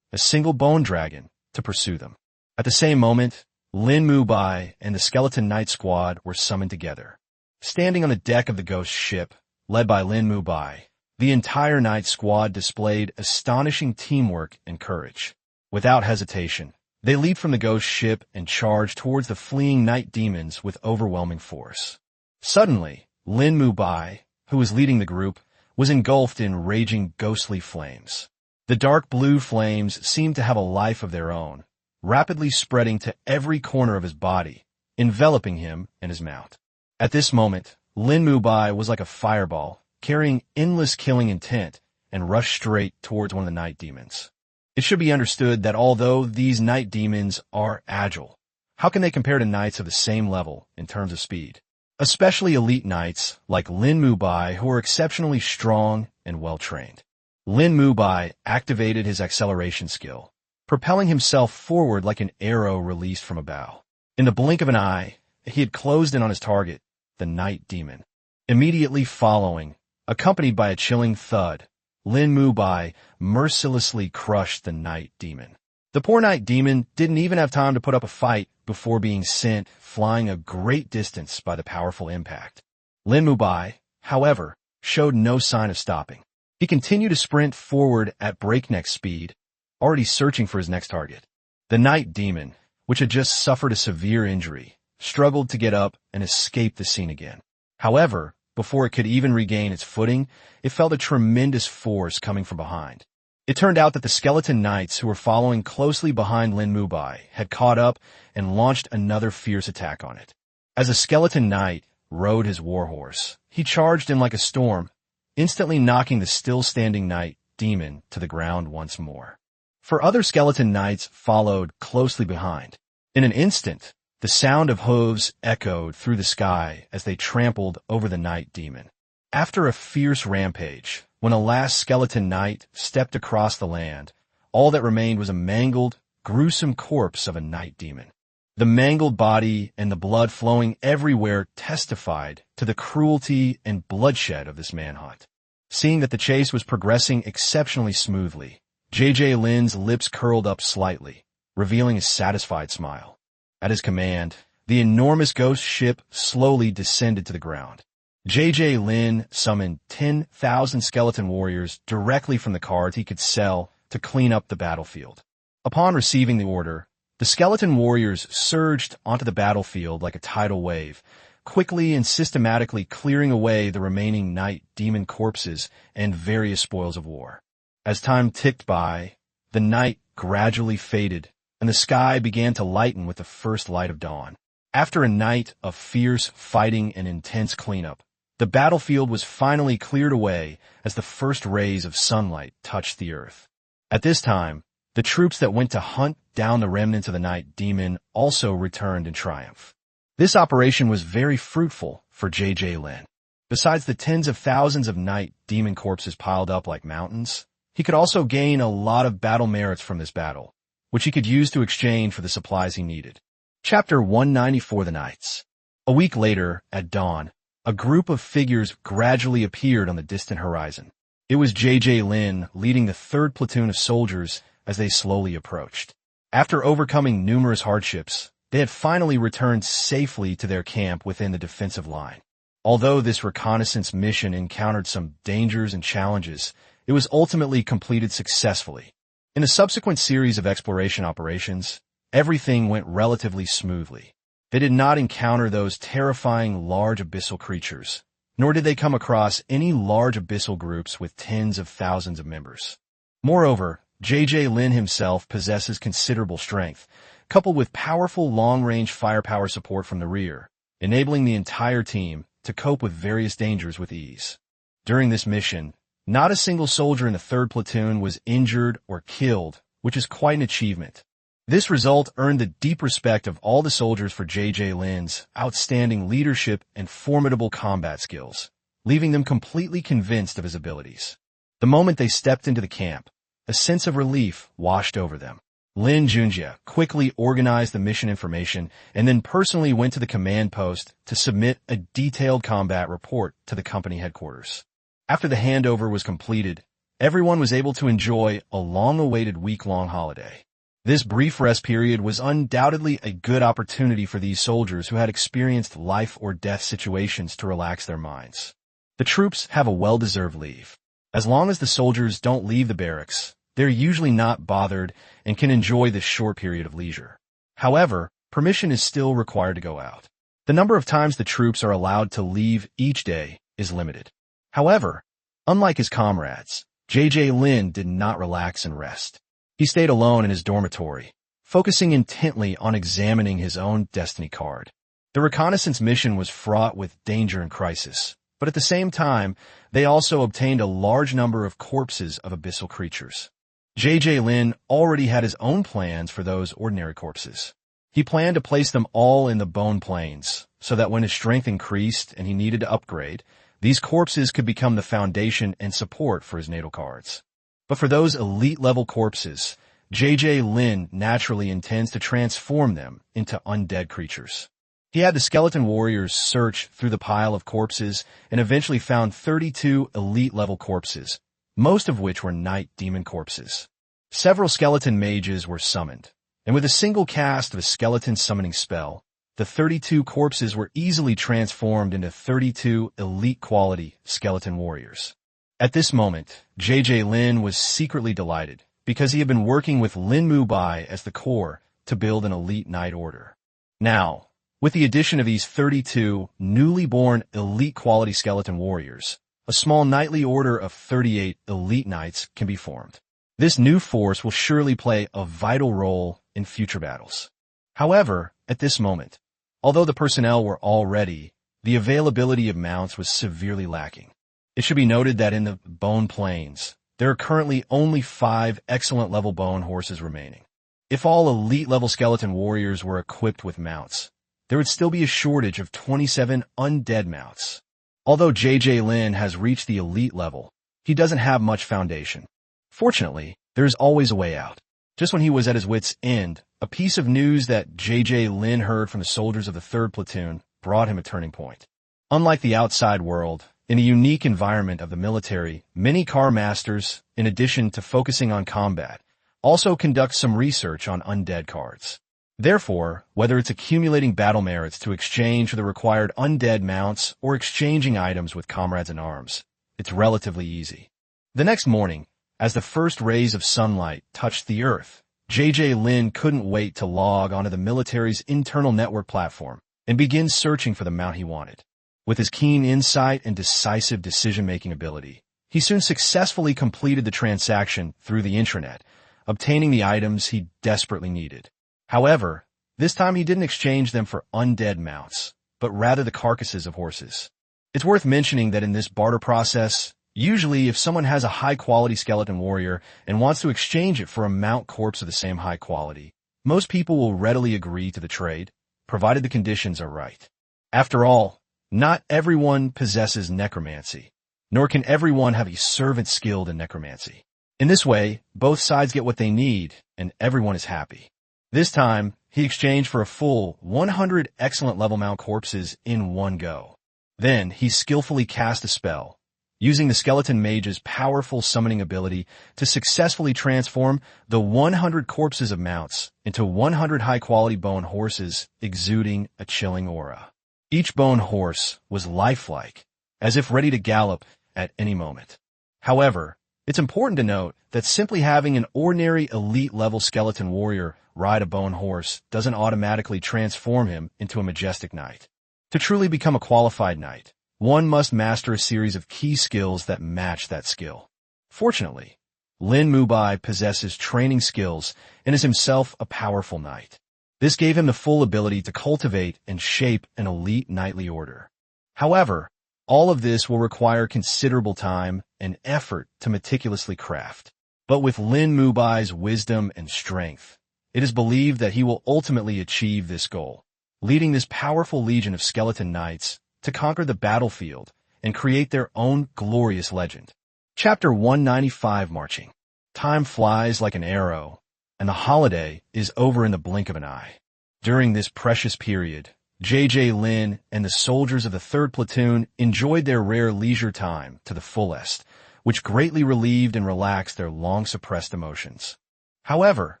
a single bone dragon, to pursue them. At the same moment, Lin Mubai and the Skeleton Knight Squad were summoned together. Standing on the deck of the ghost ship, led by Lin Mubai, the entire Knight Squad displayed astonishing teamwork and courage. Without hesitation, they leaped from the ghost ship and charged towards the fleeing night demons with overwhelming force. Suddenly, Lin Mubai, who was leading the group, was engulfed in raging ghostly flames. The dark blue flames seemed to have a life of their own, rapidly spreading to every corner of his body, enveloping him and his mount. At this moment, Lin Mubai was like a fireball, carrying endless killing intent, and rushed straight towards one of the night demons. It should be understood that although these night demons are agile, how can they compare to knights of the same level in terms of speed? Especially elite knights like Lin Junjie, who are exceptionally strong and well-trained. Lin Junjie activated his acceleration skill, propelling himself forward like an arrow released from a bow. In the blink of an eye, he had closed in on his target, the night demon. Immediately following, accompanied by a chilling thud, Lin Junjie mercilessly crushed the night demon. The poor night demon didn't even have time to put up a fight before being sent flying a great distance by the powerful impact. Lin Junjie, however, showed no sign of stopping. He continued to sprint forward at breakneck speed, already searching for his next target. The night demon, which had just suffered a severe injury, struggled to get up and escape the scene again. However, before it could even regain its footing, it felt a tremendous force coming from behind. It turned out that the skeleton knights who were following closely behind Lin Junjie had caught up and launched another fierce attack on it. As a skeleton knight rode his warhorse, he charged in like a storm, instantly knocking the still-standing night demon to the ground once more. For other skeleton knights followed closely behind. In an instant, the sound of hooves echoed through the sky as they trampled over the night demon. After a fierce rampage, when a last skeleton knight stepped across the land, all that remained was a mangled, gruesome corpse of a night demon. The mangled body and the blood flowing everywhere testified to the cruelty and bloodshed of this manhunt. Seeing that the chase was progressing exceptionally smoothly, JJ Lin's lips curled up slightly, revealing a satisfied smile. At his command, the enormous ghost ship slowly descended to the ground. JJ Lin summoned 10,000 skeleton warriors directly from the cards he could sell to clean up the battlefield. Upon receiving the order, the skeleton warriors surged onto the battlefield like a tidal wave, quickly and systematically clearing away the remaining night demon corpses and various spoils of war. As time ticked by, the night gradually faded, and the sky began to lighten with the first light of dawn. After a night of fierce fighting and intense cleanup, the battlefield was finally cleared away as the first rays of sunlight touched the earth. At this time, the troops that went to hunt down the remnants of the night demon also returned in triumph. This operation was very fruitful for JJ Lin. Besides the tens of thousands of night demon corpses piled up like mountains, he could also gain a lot of battle merits from this battle, which he could use to exchange for the supplies he needed. Chapter 194: The Knights. A week later, at dawn, a group of figures gradually appeared on the distant horizon. It was JJ Lin leading the 3rd platoon of soldiers as they slowly approached. After overcoming numerous hardships, they had finally returned safely to their camp within the defensive line. Although this reconnaissance mission encountered some dangers and challenges, it was ultimately completed successfully. In a subsequent series of exploration operations, everything went relatively smoothly. They did not encounter those terrifying large abyssal creatures, nor did they come across any large abyssal groups with tens of thousands of members. Moreover, JJ Lin himself possesses considerable strength, coupled with powerful long-range firepower support from the rear, enabling the entire team to cope with various dangers with ease. During this mission, not a single soldier in the 3rd platoon was injured or killed, which is quite an achievement. This result earned the deep respect of all the soldiers for JJ Lin's outstanding leadership and formidable combat skills, leaving them completely convinced of his abilities. The moment they stepped into the camp, a sense of relief washed over them. Lin Junjie quickly organized the mission information and then personally went to the command post to submit a detailed combat report to the company headquarters. After the handover was completed, everyone was able to enjoy a long-awaited week-long holiday. This brief rest period was undoubtedly a good opportunity for these soldiers who had experienced life-or-death situations to relax their minds. The troops have a well-deserved leave. As long as the soldiers don't leave the barracks, they're usually not bothered and can enjoy this short period of leisure. However, permission is still required to go out. The number of times the troops are allowed to leave each day is limited. However, unlike his comrades, JJ Lin did not relax and rest. He stayed alone in his dormitory, focusing intently on examining his own destiny card. The reconnaissance mission was fraught with danger and crisis, But at the same time, they also obtained a large number of corpses of abyssal creatures. J.J. Lin already had his own plans for those ordinary corpses. He planned to place them all in the bone planes, so that when his strength increased and he needed to upgrade, these corpses could become the foundation and support for his natal cards. But for those elite-level corpses, J.J. Lin naturally intends to transform them into undead creatures. He had the skeleton warriors search through the pile of corpses and eventually found 32 elite-level corpses, most of which were night demon corpses. Several skeleton mages were summoned, and with a single cast of a skeleton summoning spell, the 32 corpses were easily transformed into 32 elite-quality skeleton warriors. At this moment, J.J. Lin was secretly delighted because he had been working with Lin Junjie as the core to build an elite knight order. Now, with the addition of these 32 newly born elite-quality skeleton warriors, a small knightly order of 38 elite knights can be formed. This new force will surely play a vital role in future battles. However, at this moment, although the personnel were all ready, the availability of mounts was severely lacking. It should be noted that in the bone plains, there are currently only 5 excellent level bone horses remaining. If all elite level skeleton warriors were equipped with mounts, there would still be a shortage of 27 undead mounts. Although J.J. Lin has reached the elite level, he doesn't have much foundation. Fortunately, there is always a way out. Just when he was at his wit's end, a piece of news that J.J. Lin heard from the soldiers of the 3rd Platoon brought him a turning point. Unlike the outside world, in a unique environment of the military, many car masters, in addition to focusing on combat, also conduct some research on undead cards. Therefore, whether it's accumulating battle merits to exchange for the required undead mounts or exchanging items with comrades in arms, it's relatively easy. The next morning, as the first rays of sunlight touched the earth, J.J. Lin couldn't wait to log onto the military's internal network platform and begin searching for the mount he wanted. With his keen insight and decisive decision-making ability, he soon successfully completed the transaction through the intranet, obtaining the items he desperately needed. However, this time he didn't exchange them for undead mounts, but rather the carcasses of horses. It's worth mentioning that in this barter process, usually if someone has a high-quality skeleton warrior and wants to exchange it for a mount corpse of the same high quality, most people will readily agree to the trade, provided the conditions are right. After all, not everyone possesses necromancy, nor can everyone have a servant skilled in necromancy. In this way, both sides get what they need, and everyone is happy. This time, he exchanged for a full 100 excellent level mount corpses in one go. Then, he skillfully cast a spell, using the skeleton mage's powerful summoning ability to successfully transform the 100 corpses of mounts into 100 high-quality bone horses exuding a chilling aura. Each bone horse was lifelike, as if ready to gallop at any moment. However, it's important to note that simply having an ordinary elite-level skeleton warrior ride a bone horse doesn't automatically transform him into a majestic knight. To truly become a qualified knight, one must master a series of key skills that match that skill. Fortunately, Lin Junjie possesses training skills and is himself a powerful knight. This gave him the full ability to cultivate and shape an elite knightly order. However, all of this will require considerable time and effort to meticulously craft. But with Lin Junjie's wisdom and strength, it is believed that he will ultimately achieve this goal, leading this powerful legion of skeleton knights to conquer the battlefield and create their own glorious legend. Chapter 195 Marching. Time flies like an arrow, and the holiday is over in the blink of an eye. During this precious period, J.J. Lin and the soldiers of the 3rd Platoon enjoyed their rare leisure time to the fullest, which greatly relieved and relaxed their long-suppressed emotions. However,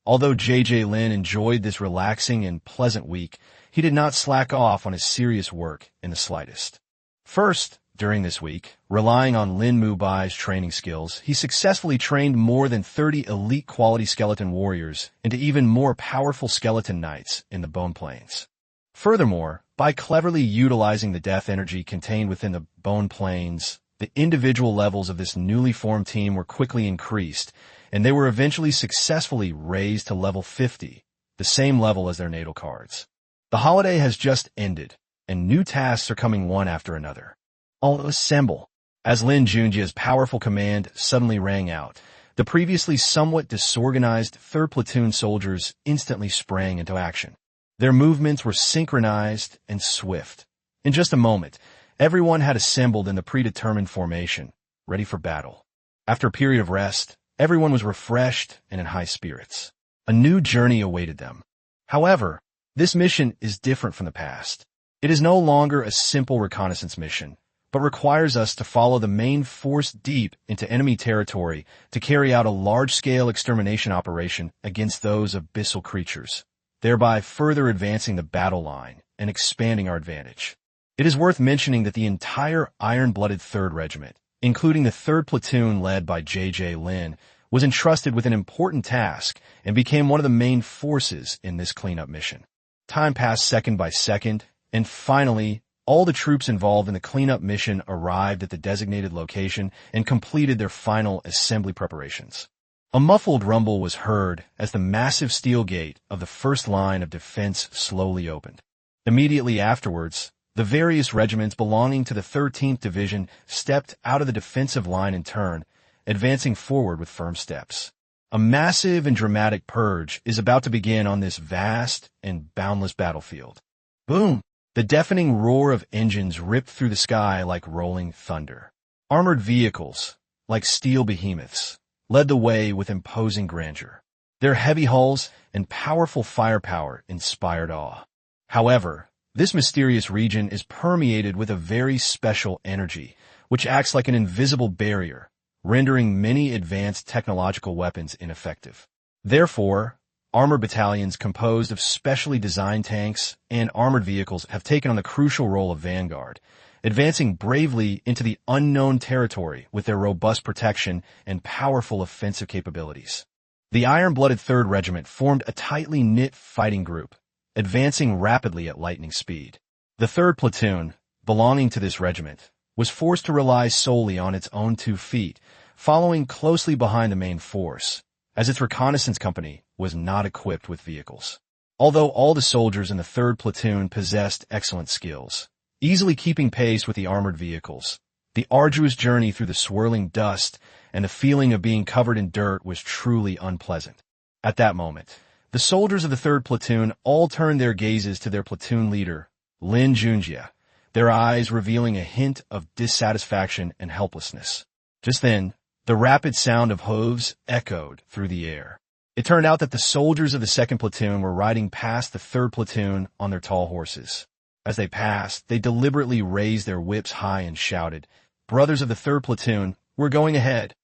although J.J. Lin enjoyed this relaxing and pleasant week, he did not slack off on his serious work in the slightest. First, during this week, relying on Lin Junjie's training skills, he successfully trained more than 30 elite-quality skeleton warriors into even more powerful skeleton knights in the Bone Plains. Furthermore, by cleverly utilizing the death energy contained within the Bone Plains, the individual levels of this newly formed team were quickly increased, and they were eventually successfully raised to level 50, the same level as their natal cards. The holiday has just ended, and new tasks are coming one after another. All assemble. As Lin Junjie's powerful command suddenly rang out, the previously somewhat disorganized 3rd Platoon soldiers instantly sprang into action. Their movements were synchronized and swift. In just a moment, everyone had assembled in the predetermined formation, ready for battle. After a period of rest, everyone was refreshed and in high spirits. A new journey awaited them. However, this mission is different from the past. It is no longer a simple reconnaissance mission, but requires us to follow the main force deep into enemy territory to carry out a large-scale extermination operation against those abyssal creatures, thereby further advancing the battle line and expanding our advantage. It is worth mentioning that the entire iron-blooded 3rd Regiment, including the 3rd Platoon led by J.J. Lin, was entrusted with an important task and became one of the main forces in this cleanup mission. Time passed second by second, and finally, all the troops involved in the cleanup mission arrived at the designated location and completed their final assembly preparations. A muffled rumble was heard as the massive steel gate of the first line of defense slowly opened. Immediately afterwards, the various regiments belonging to the 13th Division stepped out of the defensive line in turn, advancing forward with firm steps. A massive and dramatic purge is about to begin on this vast and boundless battlefield. Boom! The deafening roar of engines ripped through the sky like rolling thunder. Armored vehicles, like steel behemoths, led the way with imposing grandeur. Their heavy hulls and powerful firepower inspired awe. However, this mysterious region is permeated with a very special energy, which acts like an invisible barrier, rendering many advanced technological weapons ineffective. Therefore, armored battalions composed of specially designed tanks and armored vehicles have taken on the crucial role of vanguard, advancing bravely into the unknown territory with their robust protection and powerful offensive capabilities. The iron-blooded 3rd Regiment formed a tightly knit fighting group, advancing rapidly at lightning speed. The 3rd Platoon, belonging to this regiment, was forced to rely solely on its own 2 feet, following closely behind the main force, as its reconnaissance company was not equipped with vehicles. Although all the soldiers in the 3rd Platoon possessed excellent skills, easily keeping pace with the armored vehicles, the arduous journey through the swirling dust and the feeling of being covered in dirt was truly unpleasant. At that moment, the soldiers of the 3rd Platoon all turned their gazes to their platoon leader, Lin Junjie, their eyes revealing a hint of dissatisfaction and helplessness. Just then, the rapid sound of hooves echoed through the air. It turned out that the soldiers of the 2nd Platoon were riding past the 3rd Platoon on their tall horses. As they passed, they deliberately raised their whips high and shouted, "Brothers of the 3rd Platoon, we're going ahead."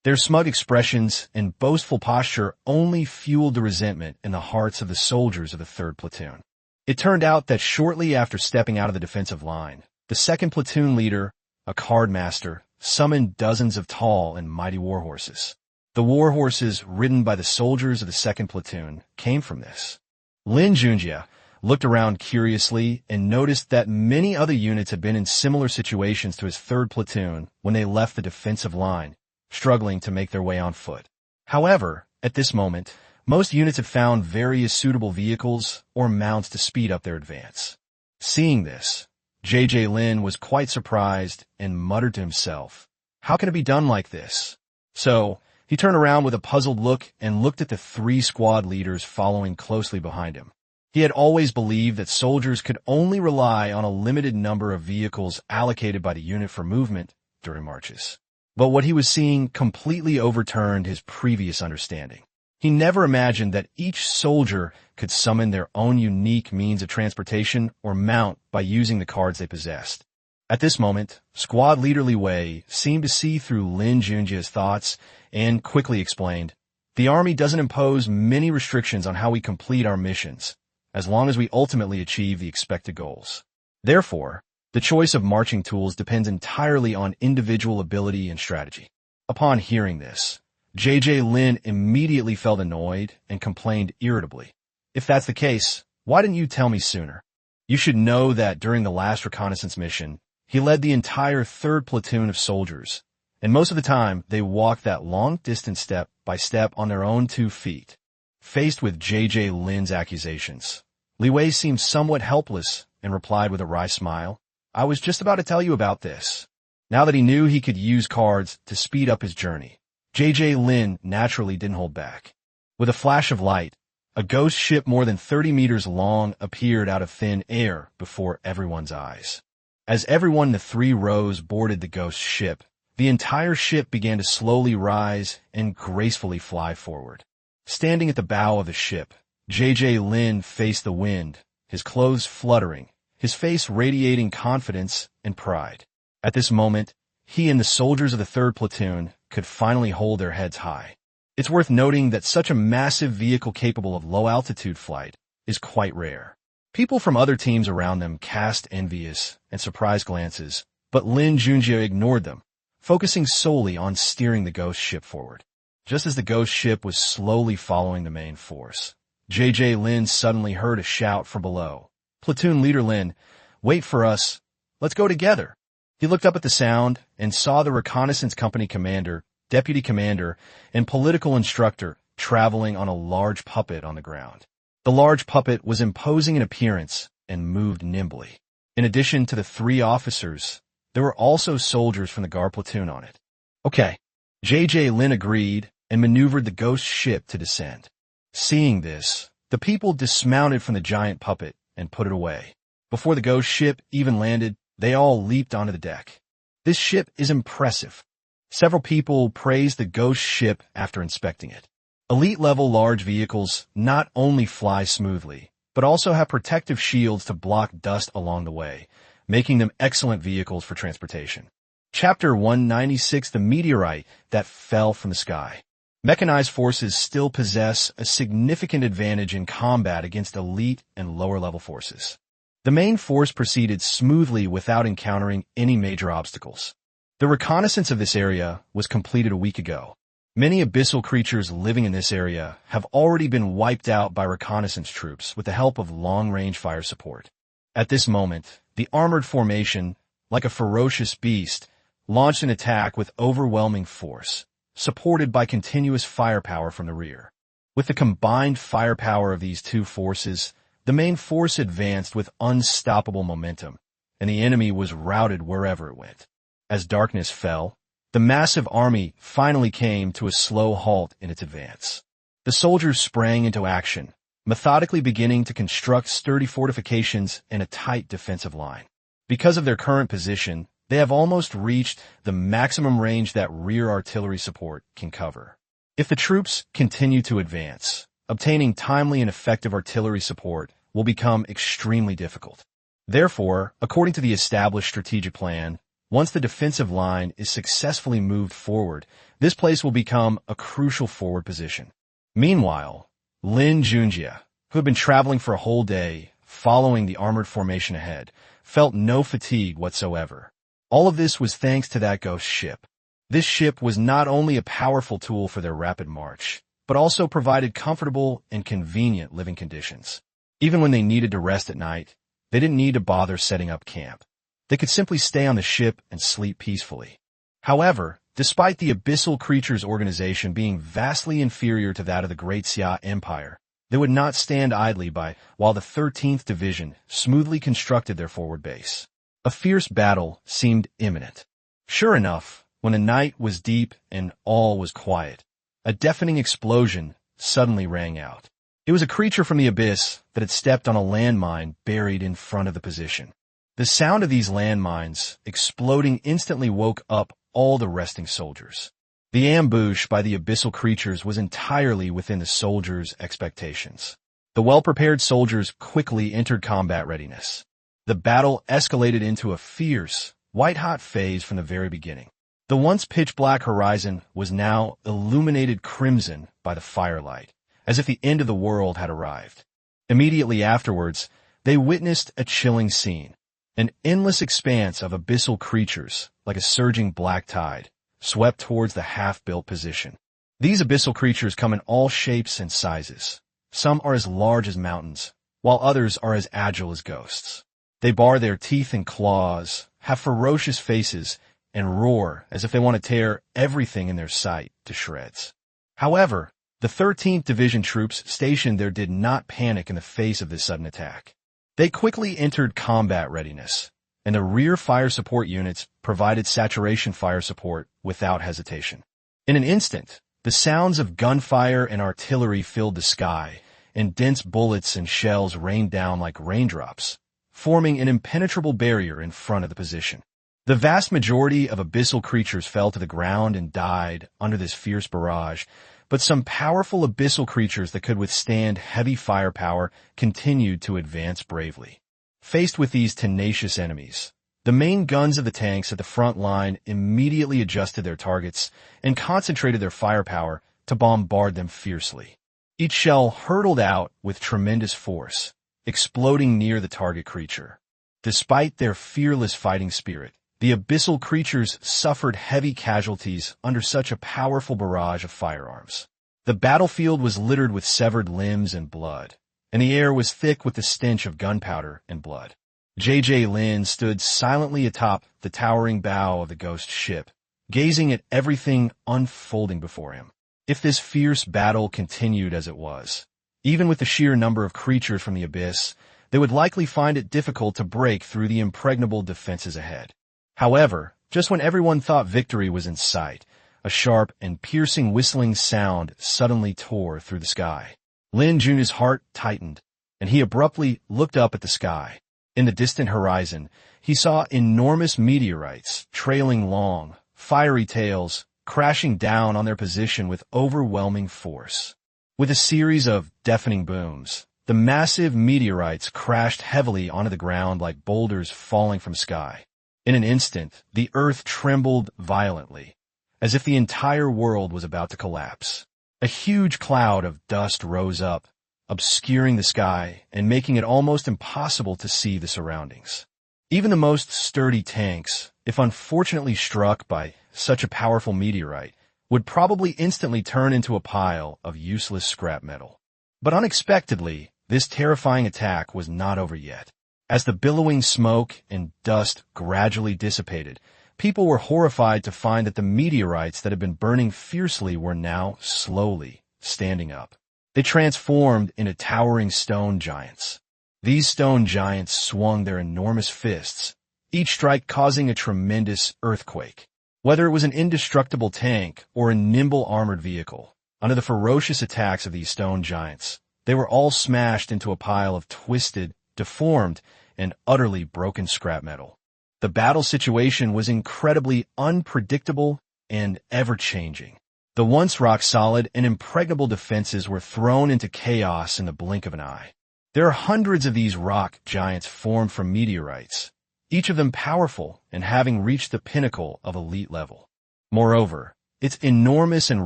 Their smug expressions and boastful posture only fueled the resentment in the hearts of the soldiers of the 3rd Platoon. It turned out that shortly after stepping out of the defensive line, the 2nd Platoon leader, a card master, summoned dozens of tall and mighty warhorses. The warhorses ridden by the soldiers of the 2nd Platoon came from this. Lin Junjie looked around curiously and noticed that many other units had been in similar situations to his 3rd Platoon when they left the defensive line, struggling to make their way on foot. However, at this moment, most units had found various suitable vehicles or mounts to speed up their advance. Seeing this, J.J. Lin was quite surprised and muttered to himself, "How can it be done like this?" So, he turned around with a puzzled look and looked at the 3 squad leaders following closely behind him. He had always believed that soldiers could only rely on a limited number of vehicles allocated by the unit for movement during marches. But what he was seeing completely overturned his previous understanding. He never imagined that each soldier could summon their own unique means of transportation or mount by using the cards they possessed. At this moment, Squad Leader Li Wei seemed to see through Lin Junjie's thoughts and quickly explained, "The Army doesn't impose many restrictions on how we complete our missions, as long as we ultimately achieve the expected goals. Therefore, the choice of marching tools depends entirely on individual ability and strategy." Upon hearing this, J.J. Lin immediately felt annoyed and complained irritably, "If that's the case, why didn't you tell me sooner?" You should know that during the last reconnaissance mission, he led the entire 3rd Platoon of soldiers, and most of the time they walked that long distance step by step on their own 2 feet. Faced with J.J. Lin's accusations, Li Wei seemed somewhat helpless and replied with a wry smile, "I was just about to tell you about this. Now that he knew he could use cards to speed up his journey, Lin naturally didn't hold back. With a flash of light, a ghost ship more than 30 meters long appeared out of thin air before everyone's eyes. As everyone in the 3 rows boarded the ghost ship, the entire ship began to slowly rise and gracefully fly forward. Standing at the bow of the ship, Lin faced the wind, his clothes fluttering, his face radiating confidence and pride. At this moment, he and the soldiers of the 3rd platoon could finally hold their heads high. It's worth noting that such a massive vehicle capable of low-altitude flight is quite rare. People from other teams around them cast envious and surprised glances, but Lin Junjie ignored them, focusing solely on steering the ghost ship forward. Just as the ghost ship was slowly following the main force, Lin suddenly heard a shout from below. "Platoon leader Lin, wait for us. Let's go together." He looked up at the sound and saw the reconnaissance company commander, deputy commander, and political instructor traveling on a large puppet on the ground. The large puppet was imposing in appearance and moved nimbly. In addition to the 3 officers, there were also soldiers from the guard platoon on it. "Okay." Lin agreed and maneuvered the ghost ship to descend. Seeing this, the people dismounted from the giant puppet and put it away. Before the ghost ship even landed, they all leaped onto the deck. "This ship is impressive." Several people praised the ghost ship after inspecting it. Elite-level large vehicles not only fly smoothly, but also have protective shields to block dust along the way, making them excellent vehicles for transportation. Chapter 196: The Meteorite That Fell from the Sky. Mechanized forces still possess a significant advantage in combat against elite and lower-level forces. The main force proceeded smoothly without encountering any major obstacles. The reconnaissance of this area was completed a week ago. Many abyssal creatures living in this area have already been wiped out by reconnaissance troops with the help of long-range fire support. At this moment, the armored formation, like a ferocious beast, launched an attack with overwhelming force, supported by continuous firepower from the rear. With the combined firepower of these 2 forces, the main force advanced with unstoppable momentum, and the enemy was routed wherever it went. As darkness fell, the massive army finally came to a slow halt in its advance. The soldiers sprang into action, methodically beginning to construct sturdy fortifications and a tight defensive line. Because of their current position, they have almost reached the maximum range that rear artillery support can cover. If the troops continue to advance, obtaining timely and effective artillery support will become extremely difficult. Therefore, according to the established strategic plan, once the defensive line is successfully moved forward, this place will become a crucial forward position. Meanwhile, Lin Junjie, who had been traveling for a whole day, following the armored formation ahead, felt no fatigue whatsoever. All of this was thanks to that ghost ship. This ship was not only a powerful tool for their rapid march, but also provided comfortable and convenient living conditions. Even when they needed to rest at night, they didn't need to bother setting up camp. They could simply stay on the ship and sleep peacefully. However, despite the abyssal creatures' organization being vastly inferior to that of the Great Xia Empire, they would not stand idly by while the 13th Division smoothly constructed their forward base. A fierce battle seemed imminent. Sure enough, when the night was deep and all was quiet, a deafening explosion suddenly rang out. It was a creature from the abyss that had stepped on a landmine buried in front of the position. The sound of these landmines exploding instantly woke up all the resting soldiers. The ambush by the abyssal creatures was entirely within the soldiers' expectations. The well-prepared soldiers quickly entered combat readiness. The battle escalated into a fierce, white-hot phase from the very beginning. The once pitch-black horizon was now illuminated crimson by the firelight, as if the end of the world had arrived. Immediately afterwards, they witnessed a chilling scene. An endless expanse of abyssal creatures, like a surging black tide, swept towards the half-built position. These abyssal creatures come in all shapes and sizes. Some are as large as mountains, while others are as agile as ghosts. They bar their teeth and claws, have ferocious faces, and roar as if they want to tear everything in their sight to shreds. However, the 13th Division troops stationed there did not panic in the face of this sudden attack. They quickly entered combat readiness, and the rear fire support units provided saturation fire support without hesitation. In an instant, the sounds of gunfire and artillery filled the sky, and dense bullets and shells rained down like raindrops, forming an impenetrable barrier in front of the position. The vast majority of abyssal creatures fell to the ground and died under this fierce barrage, but some powerful abyssal creatures that could withstand heavy firepower continued to advance bravely. Faced with these tenacious enemies, the main guns of the tanks at the front line immediately adjusted their targets and concentrated their firepower to bombard them fiercely. Each shell hurtled out with tremendous force, exploding near the target creature. Despite their fearless fighting spirit, the abyssal creatures suffered heavy casualties under such a powerful barrage of firearms. The battlefield was littered with severed limbs and blood, and the air was thick with the stench of gunpowder and blood. Lin stood silently atop the towering bow of the ghost ship, gazing at everything unfolding before him. If this fierce battle continued as it was, even with the sheer number of creatures from the abyss, they would likely find it difficult to break through the impregnable defenses ahead. However, just when everyone thought victory was in sight, a sharp and piercing whistling sound suddenly tore through the sky. Lin Junjie's heart tightened, and he abruptly looked up at the sky. In the distant horizon, he saw enormous meteorites trailing long, fiery tails, crashing down on their position with overwhelming force. With a series of deafening booms, the massive meteorites crashed heavily onto the ground like boulders falling from sky. In an instant, the earth trembled violently, as if the entire world was about to collapse. A huge cloud of dust rose up, obscuring the sky and making it almost impossible to see the surroundings. Even the most sturdy tanks, if unfortunately struck by such a powerful meteorite, would probably instantly turn into a pile of useless scrap metal. But unexpectedly, this terrifying attack was not over yet. As the billowing smoke and dust gradually dissipated, people were horrified to find that the meteorites that had been burning fiercely were now slowly standing up. They transformed into towering stone giants. These stone giants swung their enormous fists, each strike causing a tremendous earthquake. Whether it was an indestructible tank or a nimble armored vehicle, under the ferocious attacks of these stone giants, they were all smashed into a pile of twisted, deformed, and utterly broken scrap metal. The battle situation was incredibly unpredictable and ever-changing. The once rock-solid and impregnable defenses were thrown into chaos in the blink of an eye. There are hundreds of these rock giants formed from meteorites, each of them powerful and having reached the pinnacle of elite level. Moreover, its enormous and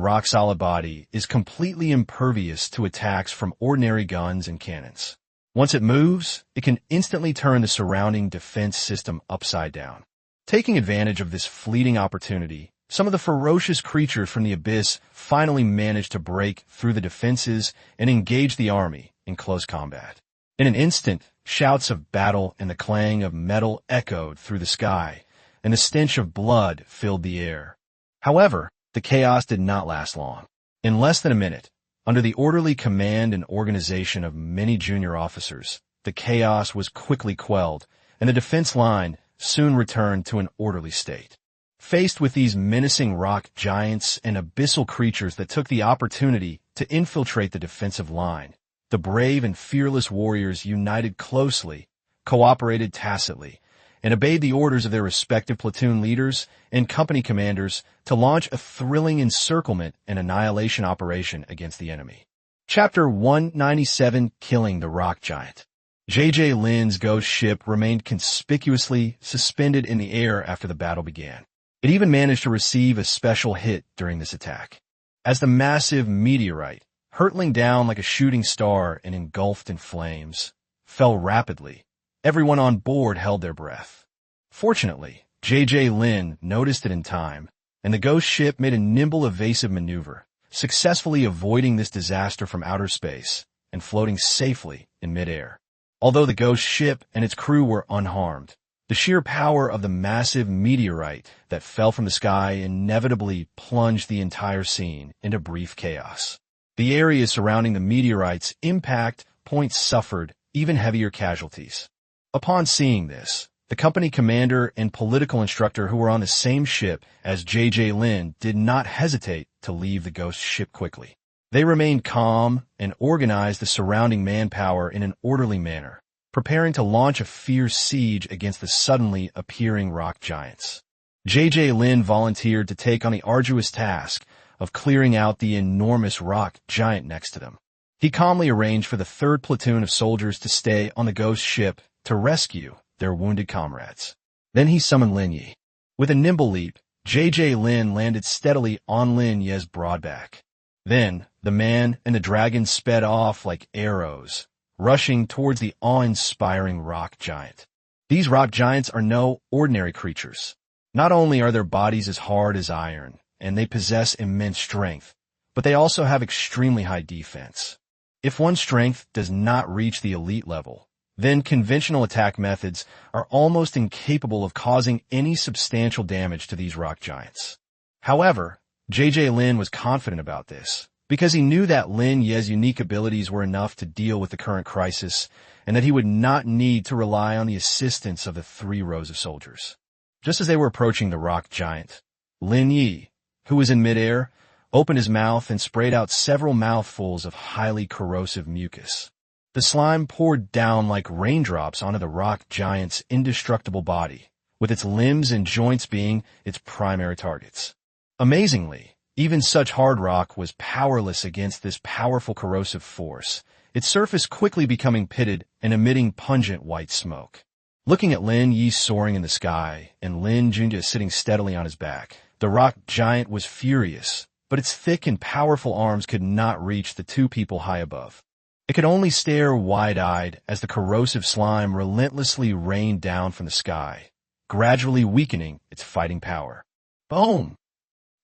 rock-solid body is completely impervious to attacks from ordinary guns and cannons. Once it moves, it can instantly turn the surrounding defense system upside down. Taking advantage of this fleeting opportunity, some of the ferocious creatures from the abyss finally managed to break through the defenses and engage the army in close combat. In an instant, shouts of battle and the clang of metal echoed through the sky, and the stench of blood filled the air. However, the chaos did not last long. In less than a minute, under the orderly command and organization of many junior officers, the chaos was quickly quelled, and the defense line soon returned to an orderly state. Faced with these menacing rock giants and abyssal creatures that took the opportunity to infiltrate the defensive line, the brave and fearless warriors united closely, cooperated tacitly, and obeyed the orders of their respective platoon leaders and company commanders to launch a thrilling encirclement and annihilation operation against the enemy. Chapter 197, Killing the Rock Giant. Lin's ghost ship remained conspicuously suspended in the air after the battle began. It even managed to receive a special hit during this attack. As the massive meteorite, hurtling down like a shooting star and engulfed in flames, fell rapidly, everyone on board held their breath. Fortunately, Lin noticed it in time, and the ghost ship made a nimble evasive maneuver, successfully avoiding this disaster from outer space and floating safely in midair. Although the ghost ship and its crew were unharmed, the sheer power of the massive meteorite that fell from the sky inevitably plunged the entire scene into brief chaos. The area surrounding the meteorite's impact points suffered even heavier casualties. Upon seeing this, the The company commander and political instructor who were on the same ship as J.J. Lin did not hesitate to leave the ghost ship quickly. They remained calm and organized the surrounding manpower in an orderly manner, preparing to launch a fierce siege against the suddenly appearing rock giants. J.J. Lin volunteered to take on the arduous task of clearing out the enormous rock giant next to them. He calmly arranged for the 3rd platoon of soldiers to stay on the ghost ship to rescue their wounded comrades. Then he summoned Lin Yi. With a nimble leap, J.J. Lin landed steadily on Lin Yi's broad back. Then, the man and the dragon sped off like arrows, rushing towards the awe-inspiring rock giant. These rock giants are no ordinary creatures. Not only are their bodies as hard as iron, and they possess immense strength, but they also have extremely high defense. If one's strength does not reach the elite level, then conventional attack methods are almost incapable of causing any substantial damage to these rock giants. However, J.J. Lin was confident about this, because he knew that Lin Yi's unique abilities were enough to deal with the current crisis, and that he would not need to rely on the assistance of the 3 rows of soldiers. Just as they were approaching the rock giant, Lin Yi, who was in midair, opened his mouth and sprayed out several mouthfuls of highly corrosive mucus. The slime poured down like raindrops onto the rock giant's indestructible body, with its limbs and joints being its primary targets. Amazingly, even such hard rock was powerless against this powerful corrosive force, its surface quickly becoming pitted and emitting pungent white smoke. Looking at Lin Yi soaring in the sky and Lin Junjie sitting steadily on his back, the rock giant was furious, but its thick and powerful arms could not reach the 2 people high above. It could only stare wide-eyed as the corrosive slime relentlessly rained down from the sky, gradually weakening its fighting power. Boom!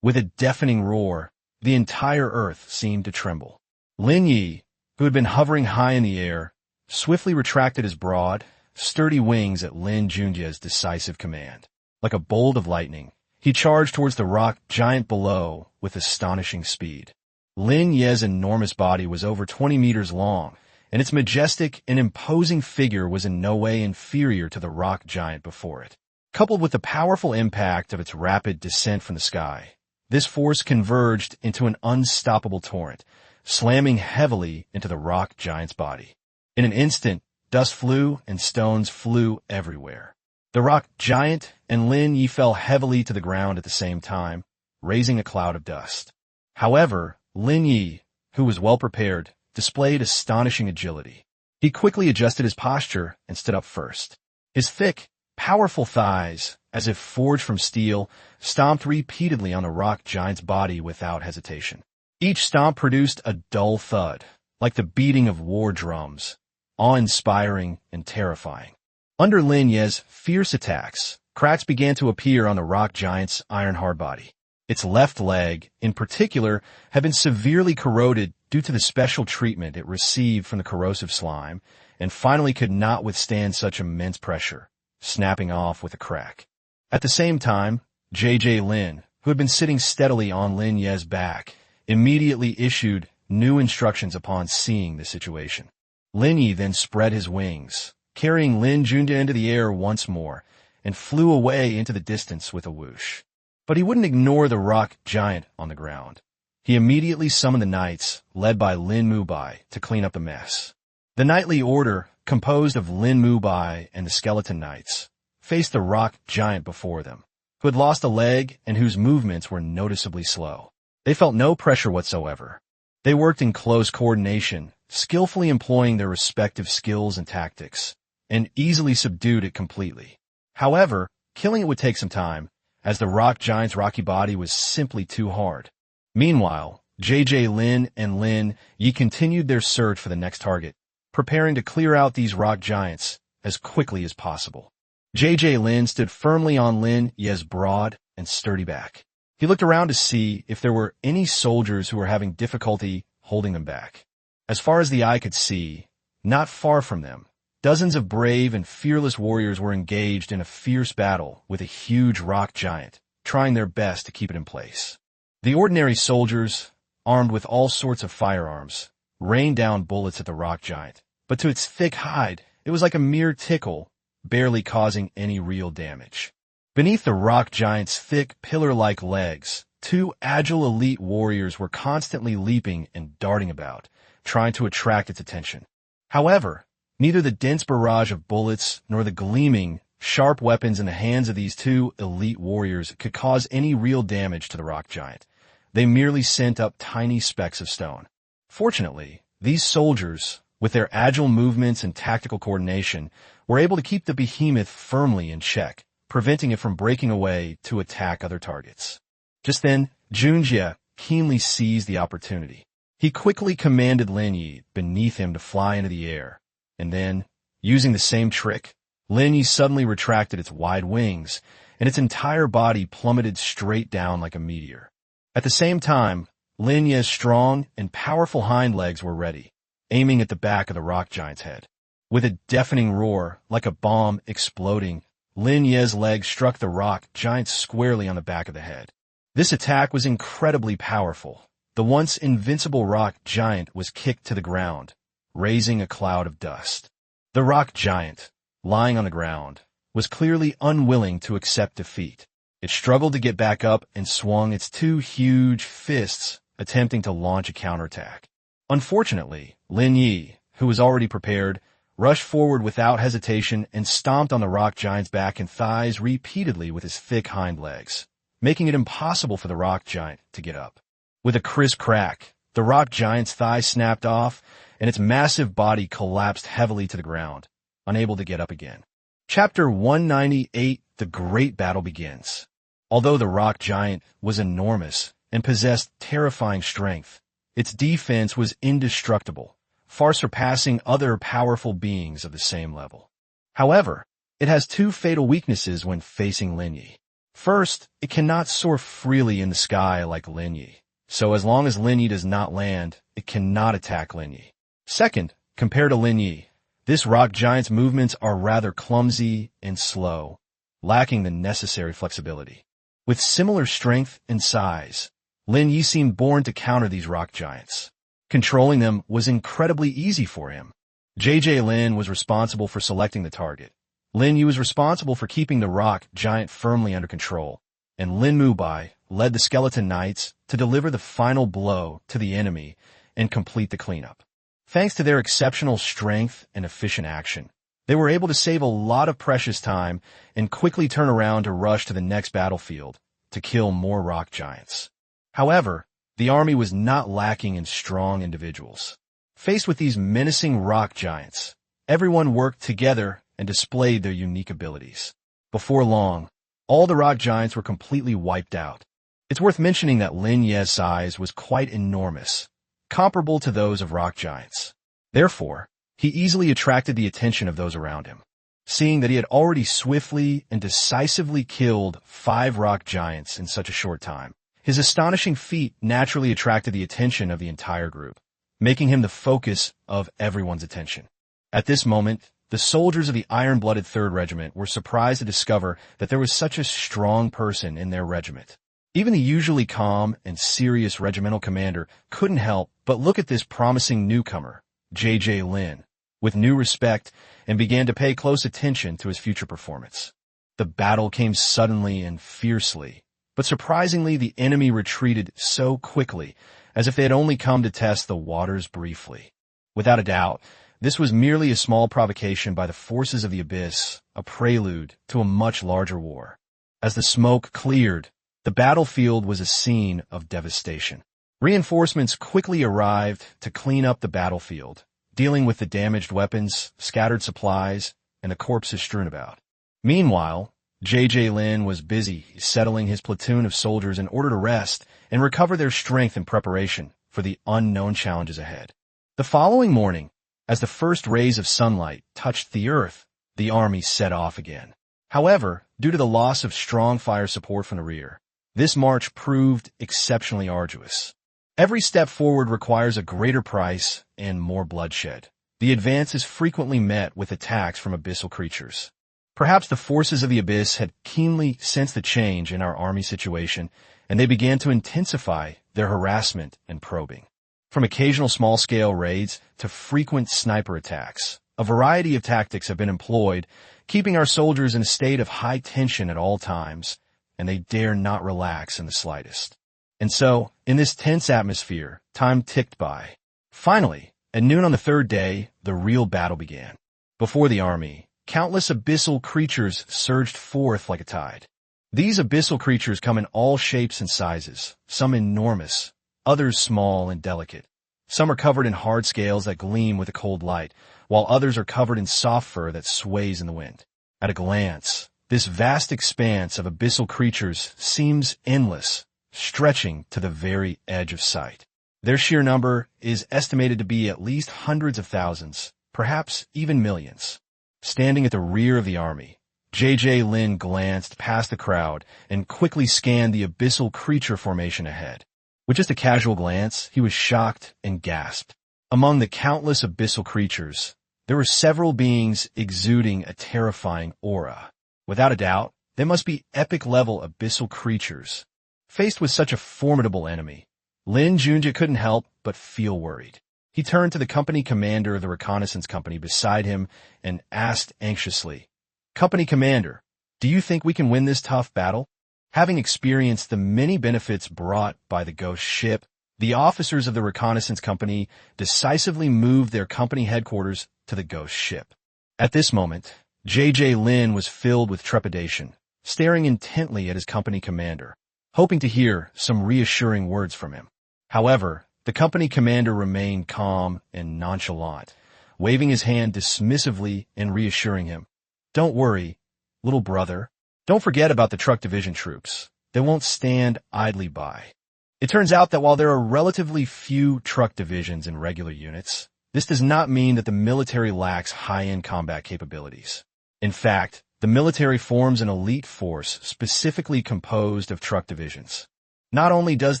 With a deafening roar, the entire earth seemed to tremble. Lin Yi, who had been hovering high in the air, swiftly retracted his broad, sturdy wings at Lin Junjie's decisive command. Like a bolt of lightning, he charged towards the rock giant below with astonishing speed. Lin Yi's enormous body was over 20 meters long, and its majestic and imposing figure was in no way inferior to the rock giant before it. Coupled with the powerful impact of its rapid descent from the sky, this force converged into an unstoppable torrent, slamming heavily into the rock giant's body. In an instant, dust flew and stones flew everywhere. The rock giant and Lin Yi fell heavily to the ground at the same time, raising a cloud of dust. However, Lin Yi, who was well prepared, displayed astonishing agility. He quickly adjusted his posture and stood up first. His thick, powerful thighs, as if forged from steel, stomped repeatedly on the rock giant's body without hesitation. Each stomp produced a dull thud, like the beating of war drums, awe-inspiring and terrifying. Under Lin Yi's fierce attacks, cracks began to appear on the rock giant's iron-hard body. Its left leg, in particular, had been severely corroded due to the special treatment it received from the corrosive slime, and finally could not withstand such immense pressure, snapping off with a crack. At the same time, J.J. Lin, who had been sitting steadily on Lin Yi's back, immediately issued new instructions upon seeing the situation. Lin Yi then spread his wings, carrying Lin Junjie into the air once more, and flew away into the distance with a whoosh. But he wouldn't ignore the rock giant on the ground. He immediately summoned the knights, led by Lin Mubai, to clean up the mess. The knightly order, composed of Lin Mubai and the skeleton knights, faced the rock giant before them, who had lost a leg and whose movements were noticeably slow. They felt no pressure whatsoever. They worked in close coordination, skillfully employing their respective skills and tactics, and easily subdued it completely. However, killing it would take some time, as the rock giant's rocky body was simply too hard. Meanwhile, J.J. Lin and Lin Yi continued their search for the next target, preparing to clear out these rock giants as quickly as possible. J.J. Lin stood firmly on Lin Yi's broad and sturdy back. He looked around to see if there were any soldiers who were having difficulty holding them back. As far as the eye could see, not far from them, dozens of brave and fearless warriors were engaged in a fierce battle with a huge rock giant, trying their best to keep it in place. The ordinary soldiers, armed with all sorts of firearms, rained down bullets at the rock giant, but to its thick hide, it was like a mere tickle barely causing any real damage. Beneath the rock giant's thick, pillar-like legs, two agile elite warriors were constantly leaping and darting about, trying to attract its attention. However, neither the dense barrage of bullets nor the gleaming, sharp weapons in the hands of these two elite warriors could cause any real damage to the rock giant. They merely sent up tiny specks of stone. Fortunately, these soldiers, with their agile movements and tactical coordination, were able to keep the behemoth firmly in check, preventing it from breaking away to attack other targets. Just then, Junjie keenly seized the opportunity. He quickly commanded Lin Junjie beneath him to fly into the air, and then, using the same trick, Lin Junjie suddenly retracted its wide wings, and its entire body plummeted straight down like a meteor. At the same time, Lin Junjie's strong and powerful hind legs were ready, aiming at the back of the rock giant's head. With a deafening roar, like a bomb exploding, Lin Junjie's legs struck the rock giant squarely on the back of the head. This attack was incredibly powerful. The once invincible rock giant was kicked to the ground, raising a cloud of dust. The rock giant, lying on the ground, was clearly unwilling to accept defeat. It struggled to get back up and swung its two huge fists, attempting to launch a counterattack. Unfortunately, Lin Junjie, who was already prepared, rushed forward without hesitation and stomped on the rock giant's back and thighs repeatedly with his thick hind legs, making it impossible for the rock giant to get up. With a crisp crack, the rock giant's thigh snapped off, and its massive body collapsed heavily to the ground, unable to get up again. Chapter 198, The Great Battle Begins. Although the rock giant was enormous and possessed terrifying strength, its defense was indestructible, far surpassing other powerful beings of the same level. However, it has two fatal weaknesses when facing Lin Junjie. First, it cannot soar freely in the sky like Lin Junjie, so as long as Lin Junjie does not land, it cannot attack Lin Junjie. Second, compared to Lin Junjie, this rock giant's movements are rather clumsy and slow, lacking the necessary flexibility. With similar strength and size, Lin Junjie seemed born to counter these rock giants. Controlling them was incredibly easy for him. JJ Lin was responsible for selecting the target. Lin Junjie was responsible for keeping the rock giant firmly under control, and Lin Mubai led the Skeleton Knights to deliver the final blow to the enemy and complete the cleanup. Thanks to their exceptional strength and efficient action, they were able to save a lot of precious time and quickly turn around to rush to the next battlefield to kill more rock giants. However, the army was not lacking in strong individuals. Faced with these menacing rock giants, everyone worked together and displayed their unique abilities. Before long, all the rock giants were completely wiped out. It's worth mentioning that Lin Junjie's size was quite enormous, comparable to those of rock giants. Therefore, he easily attracted the attention of those around him. Seeing that he had already swiftly and decisively killed 5 rock giants in such a short time, his astonishing feat naturally attracted the attention of the entire group, making him the focus of everyone's attention. At this moment, the soldiers of the iron-blooded 3rd Regiment were surprised to discover that there was such a strong person in their regiment. Even the usually calm and serious regimental commander couldn't help but look at this promising newcomer, JJ Lin, with new respect and began to pay close attention to his future performance. The battle came suddenly and fiercely, but surprisingly the enemy retreated so quickly, as if they had only come to test the waters briefly. Without a doubt, this was merely a small provocation by the forces of the Abyss, a prelude to a much larger war. As the smoke cleared, the battlefield was a scene of devastation. Reinforcements quickly arrived to clean up the battlefield, dealing with the damaged weapons, scattered supplies, and the corpses strewn about. Meanwhile, JJ Lin was busy settling his platoon of soldiers in order to rest and recover their strength in preparation for the unknown challenges ahead. The following morning, as the first rays of sunlight touched the earth, the army set off again. However, due to the loss of strong fire support from the rear, this march proved exceptionally arduous. Every step forward requires a greater price and more bloodshed. The advance is frequently met with attacks from abyssal creatures. Perhaps the forces of the Abyss had keenly sensed the change in our army situation, and they began to intensify their harassment and probing. From occasional small-scale raids to frequent sniper attacks, A variety of tactics have been employed, keeping our soldiers in a state of high tension at all times, and they dare not relax in the slightest. And so, in this tense atmosphere, time ticked by. Finally, at noon on the third day, the real battle began. Before the army, countless abyssal creatures surged forth like a tide. These abyssal creatures come in all shapes and sizes, some enormous, others small and delicate. Some are covered in hard scales that gleam with a cold light, while others are covered in soft fur that sways in the wind. At a glance, this vast expanse of abyssal creatures seems endless, stretching to the very edge of sight. Their sheer number is estimated to be at least hundreds of thousands, perhaps even millions. Standing at the rear of the army, J.J. Lin glanced past the crowd and quickly scanned the abyssal creature formation ahead. With just a casual glance, he was shocked and gasped. Among the countless abyssal creatures, there were several beings exuding a terrifying aura. Without a doubt, they must be epic-level abyssal creatures. Faced with such a formidable enemy, Lin Junjie couldn't help but feel worried. He turned to the company commander of the reconnaissance company beside him and asked anxiously, "Company commander, do you think we can win this tough battle?" Having experienced the many benefits brought by the ghost ship, the officers of the reconnaissance company decisively moved their company headquarters to the ghost ship. At this moment, J.J. Lin was filled with trepidation, staring intently at his company commander, hoping to hear some reassuring words from him. However, the company commander remained calm and nonchalant, waving his hand dismissively and reassuring him. "Don't worry, little brother. Don't forget about the truck division troops. They won't stand idly by." It turns out that while there are relatively few truck divisions in regular units, this does not mean that the military lacks high-end combat capabilities. In fact, the military forms an elite force specifically composed of truck divisions. Not only does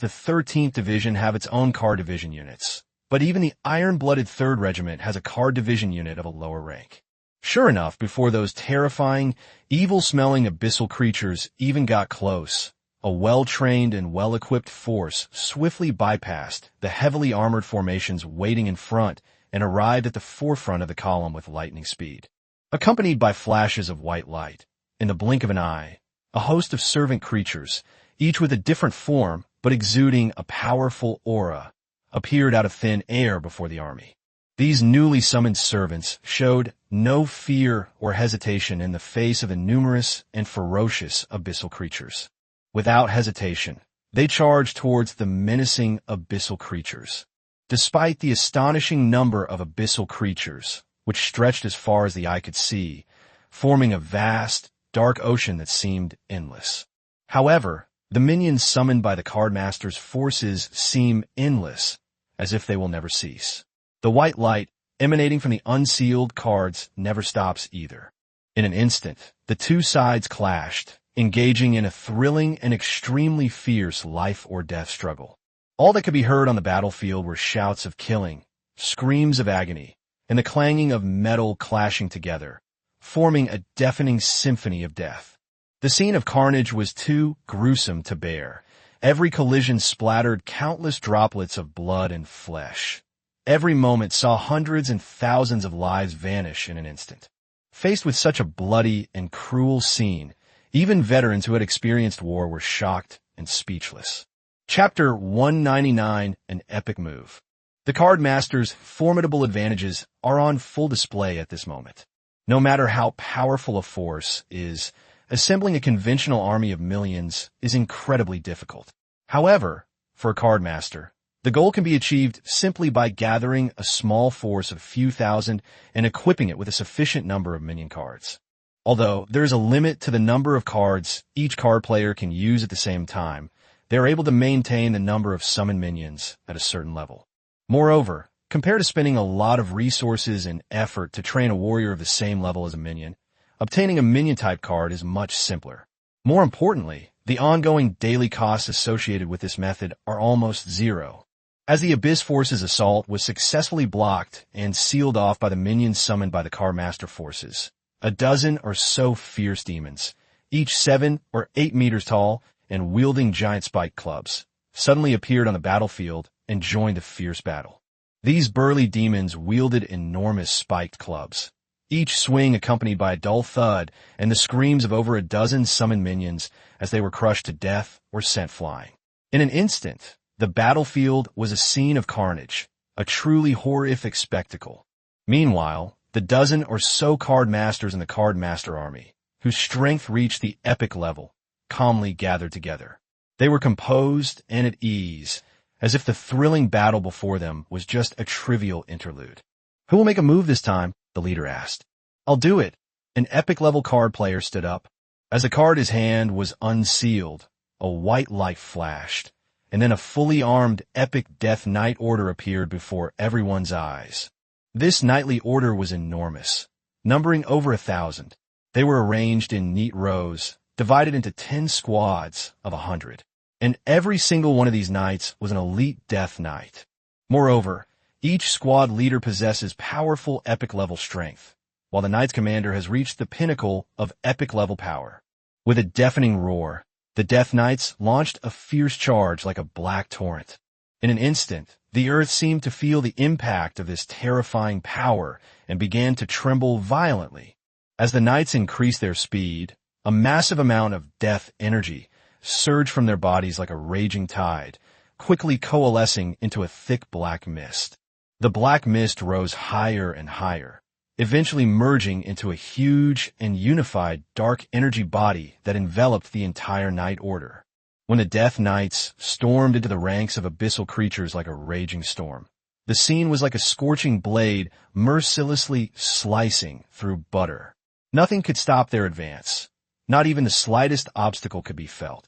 the 13th Division have its own car division units, but even the iron-blooded 3rd Regiment has a car division unit of a lower rank. Sure enough, before those terrifying, evil-smelling abyssal creatures even got close, a well-trained and well-equipped force swiftly bypassed the heavily armored formations waiting in front and arrived at the forefront of the column with lightning speed. Accompanied by flashes of white light, in the blink of an eye, a host of servant creatures, each with a different form but exuding a powerful aura, appeared out of thin air before the army. These newly summoned servants showed no fear or hesitation in the face of the numerous and ferocious abyssal creatures. Without hesitation, they charged towards the menacing abyssal creatures. Despite the astonishing number of abyssal creatures, which stretched as far as the eye could see, forming a vast, dark ocean that seemed endless. However, the minions summoned by the Cardmaster's forces seem endless, as if they will never cease. The white light emanating from the unsealed cards never stops either. In an instant, the two sides clashed, engaging in a thrilling and extremely fierce life-or-death struggle. All that could be heard on the battlefield were shouts of killing, screams of agony, and the clanging of metal clashing together, forming a deafening symphony of death. The scene of carnage was too gruesome to bear. Every collision splattered countless droplets of blood and flesh. Every moment saw hundreds and thousands of lives vanish in an instant. Faced with such a bloody and cruel scene, even veterans who had experienced war were shocked and speechless. Chapter 199, An Epic Move. The Cardmaster's formidable advantages are on full display at this moment. No matter how powerful a force is, assembling a conventional army of millions is incredibly difficult. However, for a Cardmaster, the goal can be achieved simply by gathering a small force of a few thousand and equipping it with a sufficient number of minion cards. Although there is a limit to the number of cards each card player can use at the same time, they are able to maintain the number of summoned minions at a certain level. Moreover, compared to spending a lot of resources and effort to train a warrior of the same level as a minion, obtaining a minion-type card is much simpler. More importantly, the ongoing daily costs associated with this method are almost zero. As the Abyss Force's assault was successfully blocked and sealed off by the minions summoned by the Cardmaster forces, a dozen or so fierce demons, each 7 or 8 meters tall and wielding giant spike clubs, suddenly appeared on the battlefield and joined the fierce battle. These burly demons wielded enormous spiked clubs, each swing accompanied by a dull thud and the screams of over a dozen summoned minions as they were crushed to death or sent flying. In an instant, the battlefield was a scene of carnage, a truly horrific spectacle. Meanwhile, the dozen or so card masters in the card master army, whose strength reached the epic level, calmly gathered together. They were composed and at ease, as if the thrilling battle before them was just a trivial interlude. "Who will make a move this time?" the leader asked. "I'll do it." An epic-level card player stood up. As the card in his hand was unsealed, a white light flashed, and then a fully armed epic Death Knight order appeared before everyone's eyes. This knightly order was enormous, numbering over 1,000. They were arranged in neat rows, divided into 10 squads of 100. And every single one of these knights was an elite Death Knight. Moreover, each squad leader possesses powerful epic-level strength, while the knight's commander has reached the pinnacle of epic-level power. With a deafening roar, the Death Knights launched a fierce charge like a black torrent. In an instant, the earth seemed to feel the impact of this terrifying power and began to tremble violently. As the knights increased their speed, a massive amount of death energy surged from their bodies like a raging tide, quickly coalescing into a thick black mist. The black mist rose higher and higher, eventually merging into a huge and unified dark energy body that enveloped the entire Knight Order. When the Death Knights stormed into the ranks of abyssal creatures like a raging storm, the scene was like a scorching blade mercilessly slicing through butter. Nothing could stop their advance. Not even the slightest obstacle could be felt.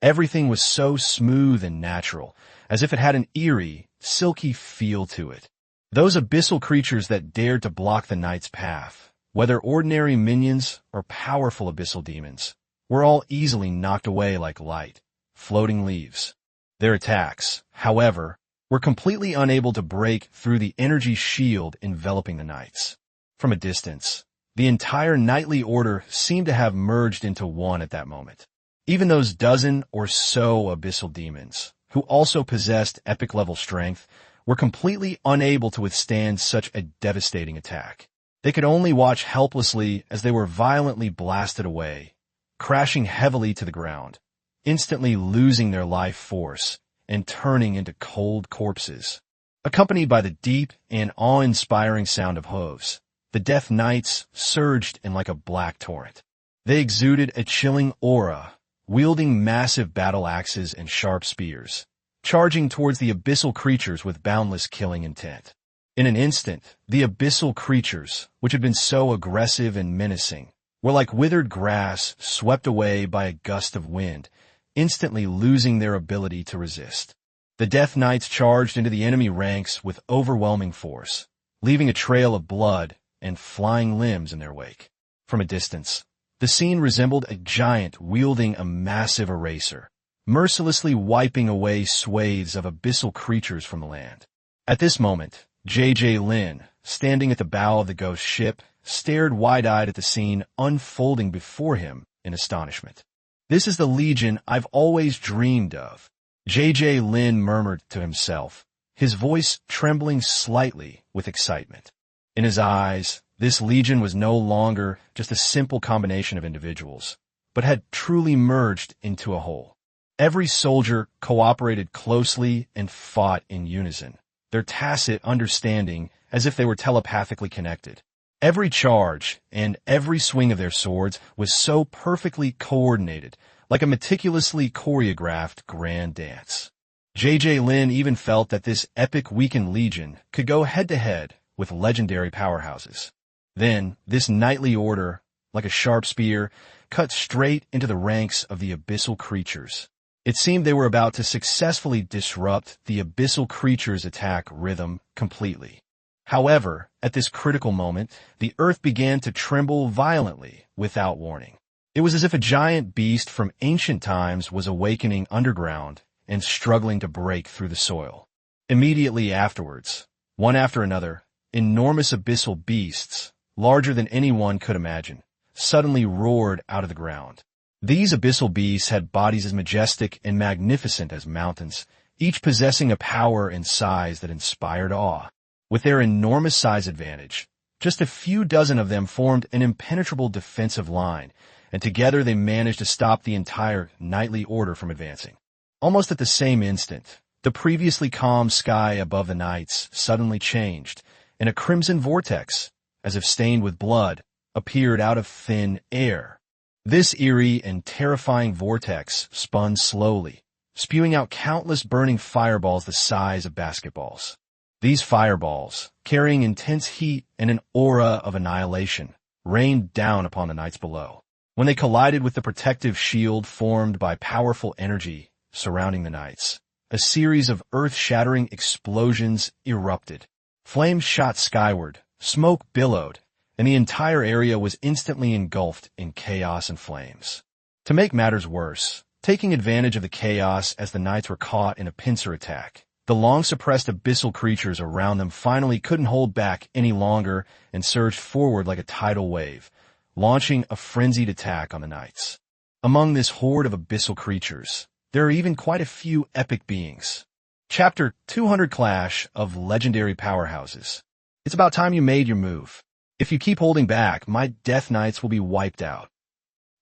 Everything was so smooth and natural, as if it had an eerie, silky feel to it. Those abyssal creatures that dared to block the knight's path, whether ordinary minions or powerful abyssal demons, were all easily knocked away like light, floating leaves. Their attacks, however, were completely unable to break through the energy shield enveloping the knights. From a distance, the entire knightly order seemed to have merged into one at that moment. Even those dozen or so abyssal demons, who also possessed epic-level strength, were completely unable to withstand such a devastating attack. They could only watch helplessly as they were violently blasted away, crashing heavily to the ground, instantly losing their life force and turning into cold corpses. Accompanied by the deep and awe-inspiring sound of hooves, the Death Knights surged in like a black torrent. They exuded a chilling aura, wielding massive battle axes and sharp spears, charging towards the abyssal creatures with boundless killing intent. In an instant, the abyssal creatures, which had been so aggressive and menacing, were like withered grass swept away by a gust of wind, instantly losing their ability to resist. The Death Knights charged into the enemy ranks with overwhelming force, leaving a trail of blood and flying limbs in their wake. From a distance, the scene resembled a giant wielding a massive eraser, mercilessly wiping away swathes of abyssal creatures from the land. At this moment, J.J. Lin, standing at the bow of the ghost ship, stared wide-eyed at the scene unfolding before him in astonishment. "This is the Legion I've always dreamed of," J.J. Lin murmured to himself, his voice trembling slightly with excitement. In his eyes, this Legion was no longer just a simple combination of individuals, but had truly merged into a whole. Every soldier cooperated closely and fought in unison, their tacit understanding as if they were telepathically connected. Every charge and every swing of their swords was so perfectly coordinated, like a meticulously choreographed grand dance. J.J. Lin even felt that this epic weakened Legion could go head-to-head with legendary powerhouses. Then, this knightly order, like a sharp spear, cut straight into the ranks of the abyssal creatures. It seemed they were about to successfully disrupt the abyssal creatures' attack rhythm completely. However, at this critical moment, the earth began to tremble violently without warning. It was as if a giant beast from ancient times was awakening underground and struggling to break through the soil. Immediately afterwards, one after another, enormous abyssal beasts, larger than anyone could imagine, suddenly roared out of the ground. These abyssal beasts had bodies as majestic and magnificent as mountains, each possessing a power and size that inspired awe. With their enormous size advantage, just a few dozen of them formed an impenetrable defensive line, and together they managed to stop the entire knightly order from advancing. Almost at the same instant, the previously calm sky above the knights suddenly changed, and a crimson vortex, as if stained with blood, appeared out of thin air. This eerie and terrifying vortex spun slowly, spewing out countless burning fireballs the size of basketballs. These fireballs, carrying intense heat and an aura of annihilation, rained down upon the knights below. When they collided with the protective shield formed by powerful energy surrounding the knights, a series of earth-shattering explosions erupted. Flames shot skyward, smoke billowed, and the entire area was instantly engulfed in chaos and flames. To make matters worse, taking advantage of the chaos as the knights were caught in a pincer attack, the long-suppressed abyssal creatures around them finally couldn't hold back any longer and surged forward like a tidal wave, launching a frenzied attack on the knights. Among this horde of abyssal creatures, there are even quite a few epic beings. Chapter 200 Clash of Legendary Powerhouses. It's about time you made your move. If you keep holding back, my Death Knights will be wiped out.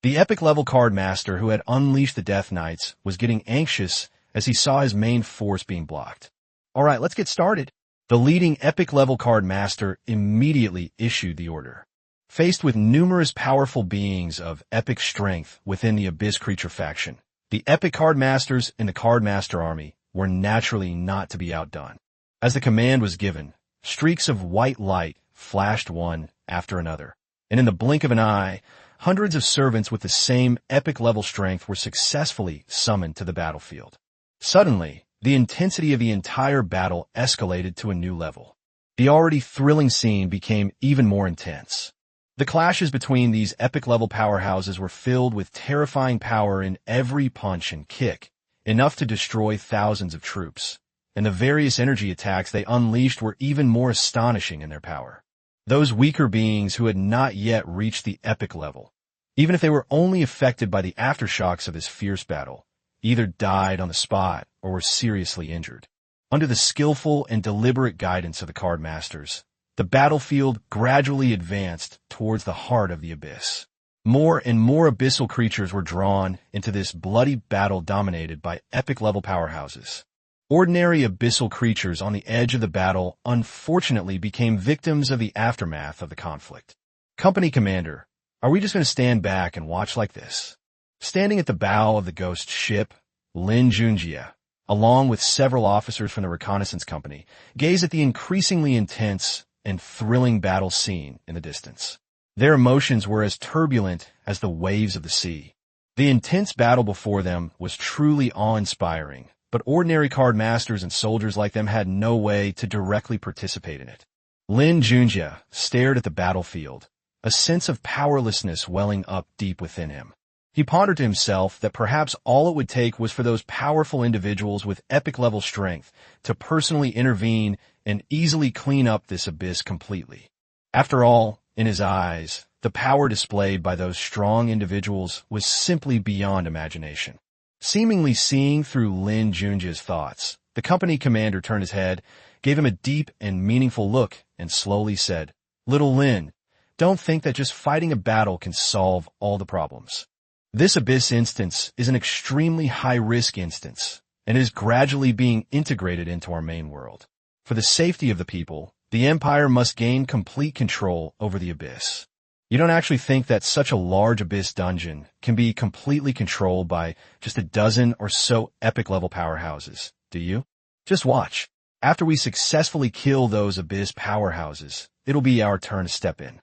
The epic level card master who had unleashed the Death Knights was getting anxious as he saw his main force being blocked. Alright, let's get started. The leading epic level card master immediately issued the order. Faced with numerous powerful beings of epic strength within the Abyss Creature faction, the epic card masters in the Card Master army were naturally not to be outdone. As the command was given, streaks of white light flashed one after another, and in the blink of an eye, hundreds of servants with the same epic level strength were successfully summoned to the battlefield. Suddenly, the intensity of the entire battle escalated to a new level. The already thrilling scene became even more intense. The clashes between these epic-level powerhouses were filled with terrifying power in every punch and kick, enough to destroy thousands of troops. And the various energy attacks they unleashed were even more astonishing in their power. Those weaker beings who had not yet reached the epic level, even if they were only affected by the aftershocks of this fierce battle, either died on the spot or were seriously injured. Under the skillful and deliberate guidance of the card masters, the battlefield gradually advanced towards the heart of the abyss. More and more abyssal creatures were drawn into this bloody battle dominated by epic-level powerhouses. Ordinary abyssal creatures on the edge of the battle unfortunately became victims of the aftermath of the conflict. Company Commander, are we just going to stand back and watch like this? Standing at the bow of the ghost ship, Lin Junjie, along with several officers from the reconnaissance company, gazed at the increasingly intense and thrilling battle scene in the distance. Their emotions were as turbulent as the waves of the sea. The intense battle before them was truly awe-inspiring, but ordinary card masters and soldiers like them had no way to directly participate in it. Lin Junjie stared at the battlefield, a sense of powerlessness welling up deep within him. He pondered to himself that perhaps all it would take was for those powerful individuals with epic-level strength to personally intervene and easily clean up this abyss completely. After all, in his eyes, the power displayed by those strong individuals was simply beyond imagination. Seemingly seeing through Lin Junjie's thoughts, the company commander turned his head, gave him a deep and meaningful look, and slowly said, "Little Lin, don't think that just fighting a battle can solve all the problems. This Abyss instance is an extremely high-risk instance, and is gradually being integrated into our main world. For the safety of the people, the Empire must gain complete control over the Abyss. You don't actually think that such a large Abyss dungeon can be completely controlled by just a dozen or so epic-level powerhouses, do you? Just watch. After we successfully kill those Abyss powerhouses, it'll be our turn to step in."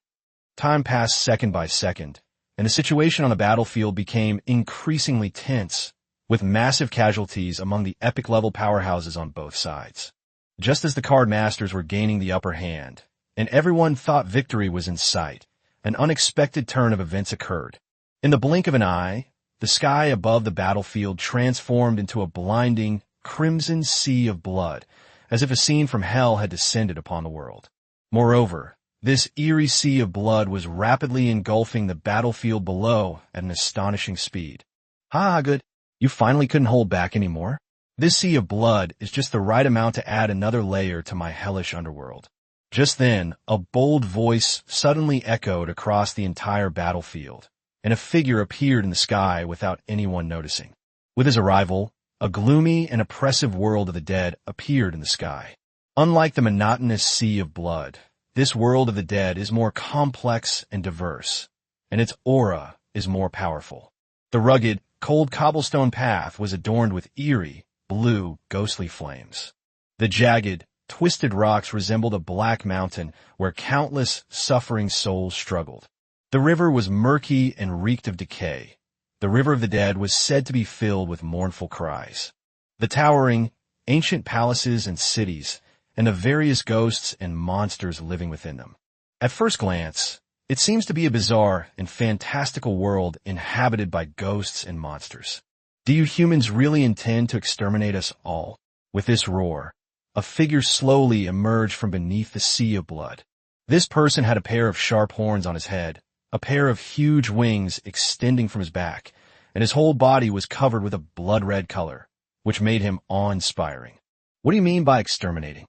Time passed second by second, and the situation on the battlefield became increasingly tense, with massive casualties among the epic-level powerhouses on both sides. Just as the card masters were gaining the upper hand, and everyone thought victory was in sight, an unexpected turn of events occurred. In the blink of an eye, the sky above the battlefield transformed into a blinding, crimson sea of blood, as if a scene from hell had descended upon the world. Moreover, this eerie sea of blood was rapidly engulfing the battlefield below at an astonishing speed. "Ha, good. You finally couldn't hold back anymore? This sea of blood is just the right amount to add another layer to my hellish underworld. Just then, a bold voice suddenly echoed across the entire battlefield, and a figure appeared in the sky without anyone noticing. With his arrival, a gloomy and oppressive world of the dead appeared in the sky. Unlike the monotonous sea of blood, this world of the dead is more complex and diverse, and its aura is more powerful. The rugged, cold cobblestone path was adorned with eerie, blue, ghostly flames. The jagged, twisted rocks resembled a black mountain where countless suffering souls struggled. The river was murky and reeked of decay. The river of the dead was said to be filled with mournful cries. The towering, ancient palaces and cities, and the various ghosts and monsters living within them. At first glance, it seems to be a bizarre and fantastical world inhabited by ghosts and monsters. Do you humans really intend to exterminate us all? With this roar, a figure slowly emerged from beneath the sea of blood. This person had a pair of sharp horns on his head, a pair of huge wings extending from his back, and his whole body was covered with a blood-red color, which made him awe-inspiring. What do you mean by exterminating?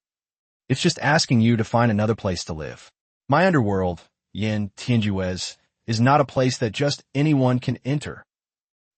It's just asking you to find another place to live. My underworld, Lin Junjie, is not a place that just anyone can enter.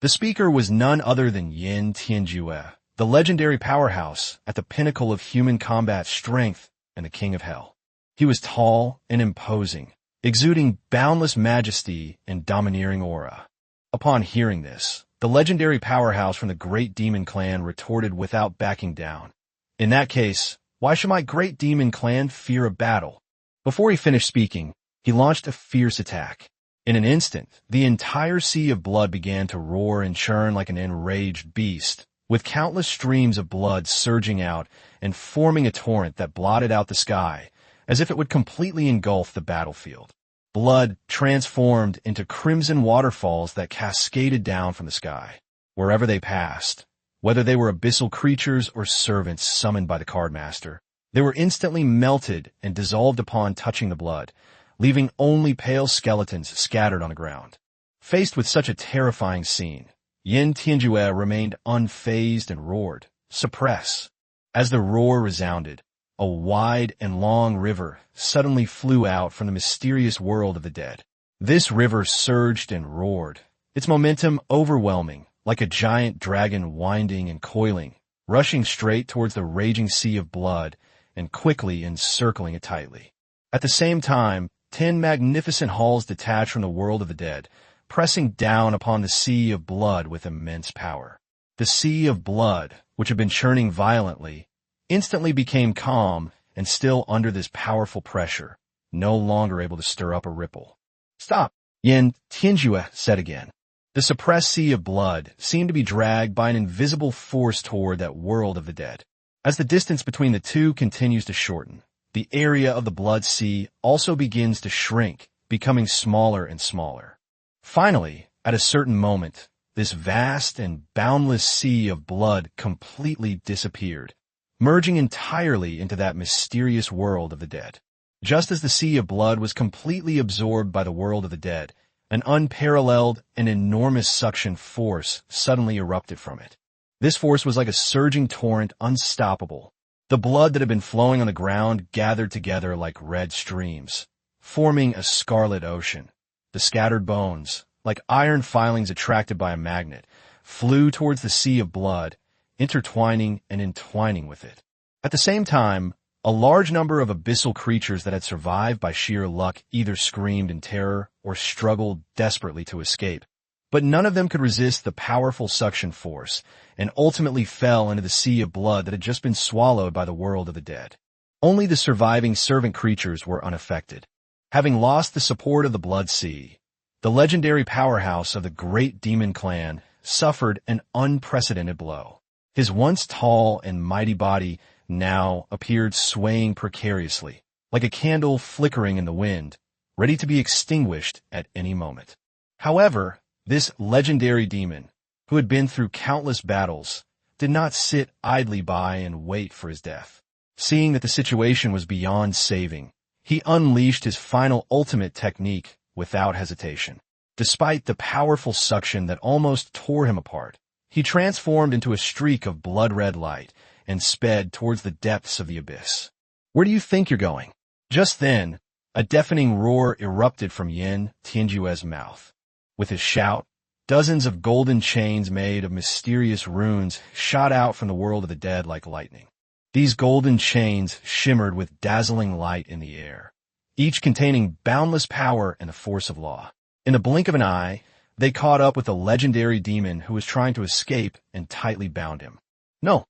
The speaker was none other than Lin Junjie, the legendary powerhouse at the pinnacle of human combat strength and the king of hell. He was tall and imposing, exuding boundless majesty and domineering aura. Upon hearing this, the legendary powerhouse from the great demon clan retorted without backing down. In that case, why should my great demon clan fear a battle? Before he finished speaking, he launched a fierce attack. In an instant, the entire sea of blood began to roar and churn like an enraged beast, with countless streams of blood surging out and forming a torrent that blotted out the sky, as if it would completely engulf the battlefield. Blood transformed into crimson waterfalls that cascaded down from the sky. Wherever they passed, whether they were abyssal creatures or servants summoned by the cardmaster, they were instantly melted and dissolved upon touching the blood, leaving only pale skeletons scattered on the ground. Faced with such a terrifying scene, Lin Junjie remained unfazed and roared, "Suppress!" As the roar resounded, a wide and long river suddenly flew out from the mysterious world of the dead. This river surged and roared, its momentum overwhelming, like a giant dragon winding and coiling, rushing straight towards the raging sea of blood and quickly encircling it tightly. At the same time, 10 magnificent halls detached from the world of the dead, pressing down upon the sea of blood with immense power. The sea of blood, which had been churning violently, instantly became calm and still under this powerful pressure, no longer able to stir up a ripple. "Stop," Lin Junjie said again. The suppressed sea of blood seemed to be dragged by an invisible force toward that world of the dead. As the distance between the two continues to shorten, the area of the blood sea also begins to shrink, becoming smaller and smaller. Finally, at a certain moment, this vast and boundless sea of blood completely disappeared, merging entirely into that mysterious world of the dead. Just as the sea of blood was completely absorbed by the world of the dead, an unparalleled and enormous suction force suddenly erupted from it. This force was like a surging torrent, unstoppable. The blood that had been flowing on the ground gathered together like red streams, forming a scarlet ocean. The scattered bones, like iron filings attracted by a magnet, flew towards the sea of blood, intertwining and entwining with it. At the same time, a large number of abyssal creatures that had survived by sheer luck either screamed in terror or struggled desperately to escape. But none of them could resist the powerful suction force and ultimately fell into the sea of blood that had just been swallowed by the world of the dead. Only the surviving servant creatures were unaffected. Having lost the support of the blood sea, the legendary powerhouse of the great demon clan suffered an unprecedented blow. His once tall and mighty body now appeared swaying precariously, like a candle flickering in the wind, ready to be extinguished at any moment. However, this legendary demon, who had been through countless battles, did not sit idly by and wait for his death. Seeing that the situation was beyond saving, he unleashed his final ultimate technique without hesitation. Despite the powerful suction that almost tore him apart, he transformed into a streak of blood-red light and sped towards the depths of the abyss. Where do you think you're going? Just then, a deafening roar erupted from Lin Junjie's mouth. With his shout, dozens of golden chains made of mysterious runes shot out from the world of the dead like lightning. These golden chains shimmered with dazzling light in the air, each containing boundless power and the force of law. In the blink of an eye, they caught up with the legendary demon who was trying to escape and tightly bound him. No.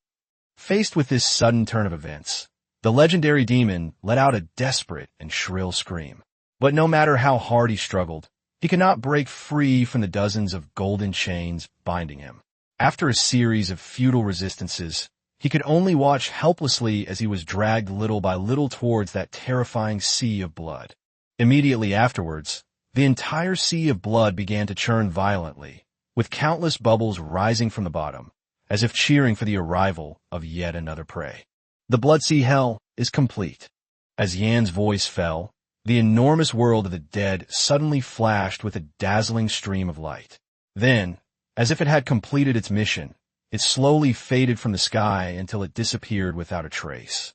Faced with this sudden turn of events, the legendary demon let out a desperate and shrill scream. But no matter how hard he struggled, he could not break free from the dozens of golden chains binding him. After a series of futile resistances, he could only watch helplessly as he was dragged little by little towards that terrifying sea of blood. Immediately afterwards, the entire sea of blood began to churn violently, with countless bubbles rising from the bottom, as if cheering for the arrival of yet another prey. The Blood Sea Hell is complete. As Yan's voice fell, the enormous world of the dead suddenly flashed with a dazzling stream of light. Then, as if it had completed its mission, it slowly faded from the sky until it disappeared without a trace.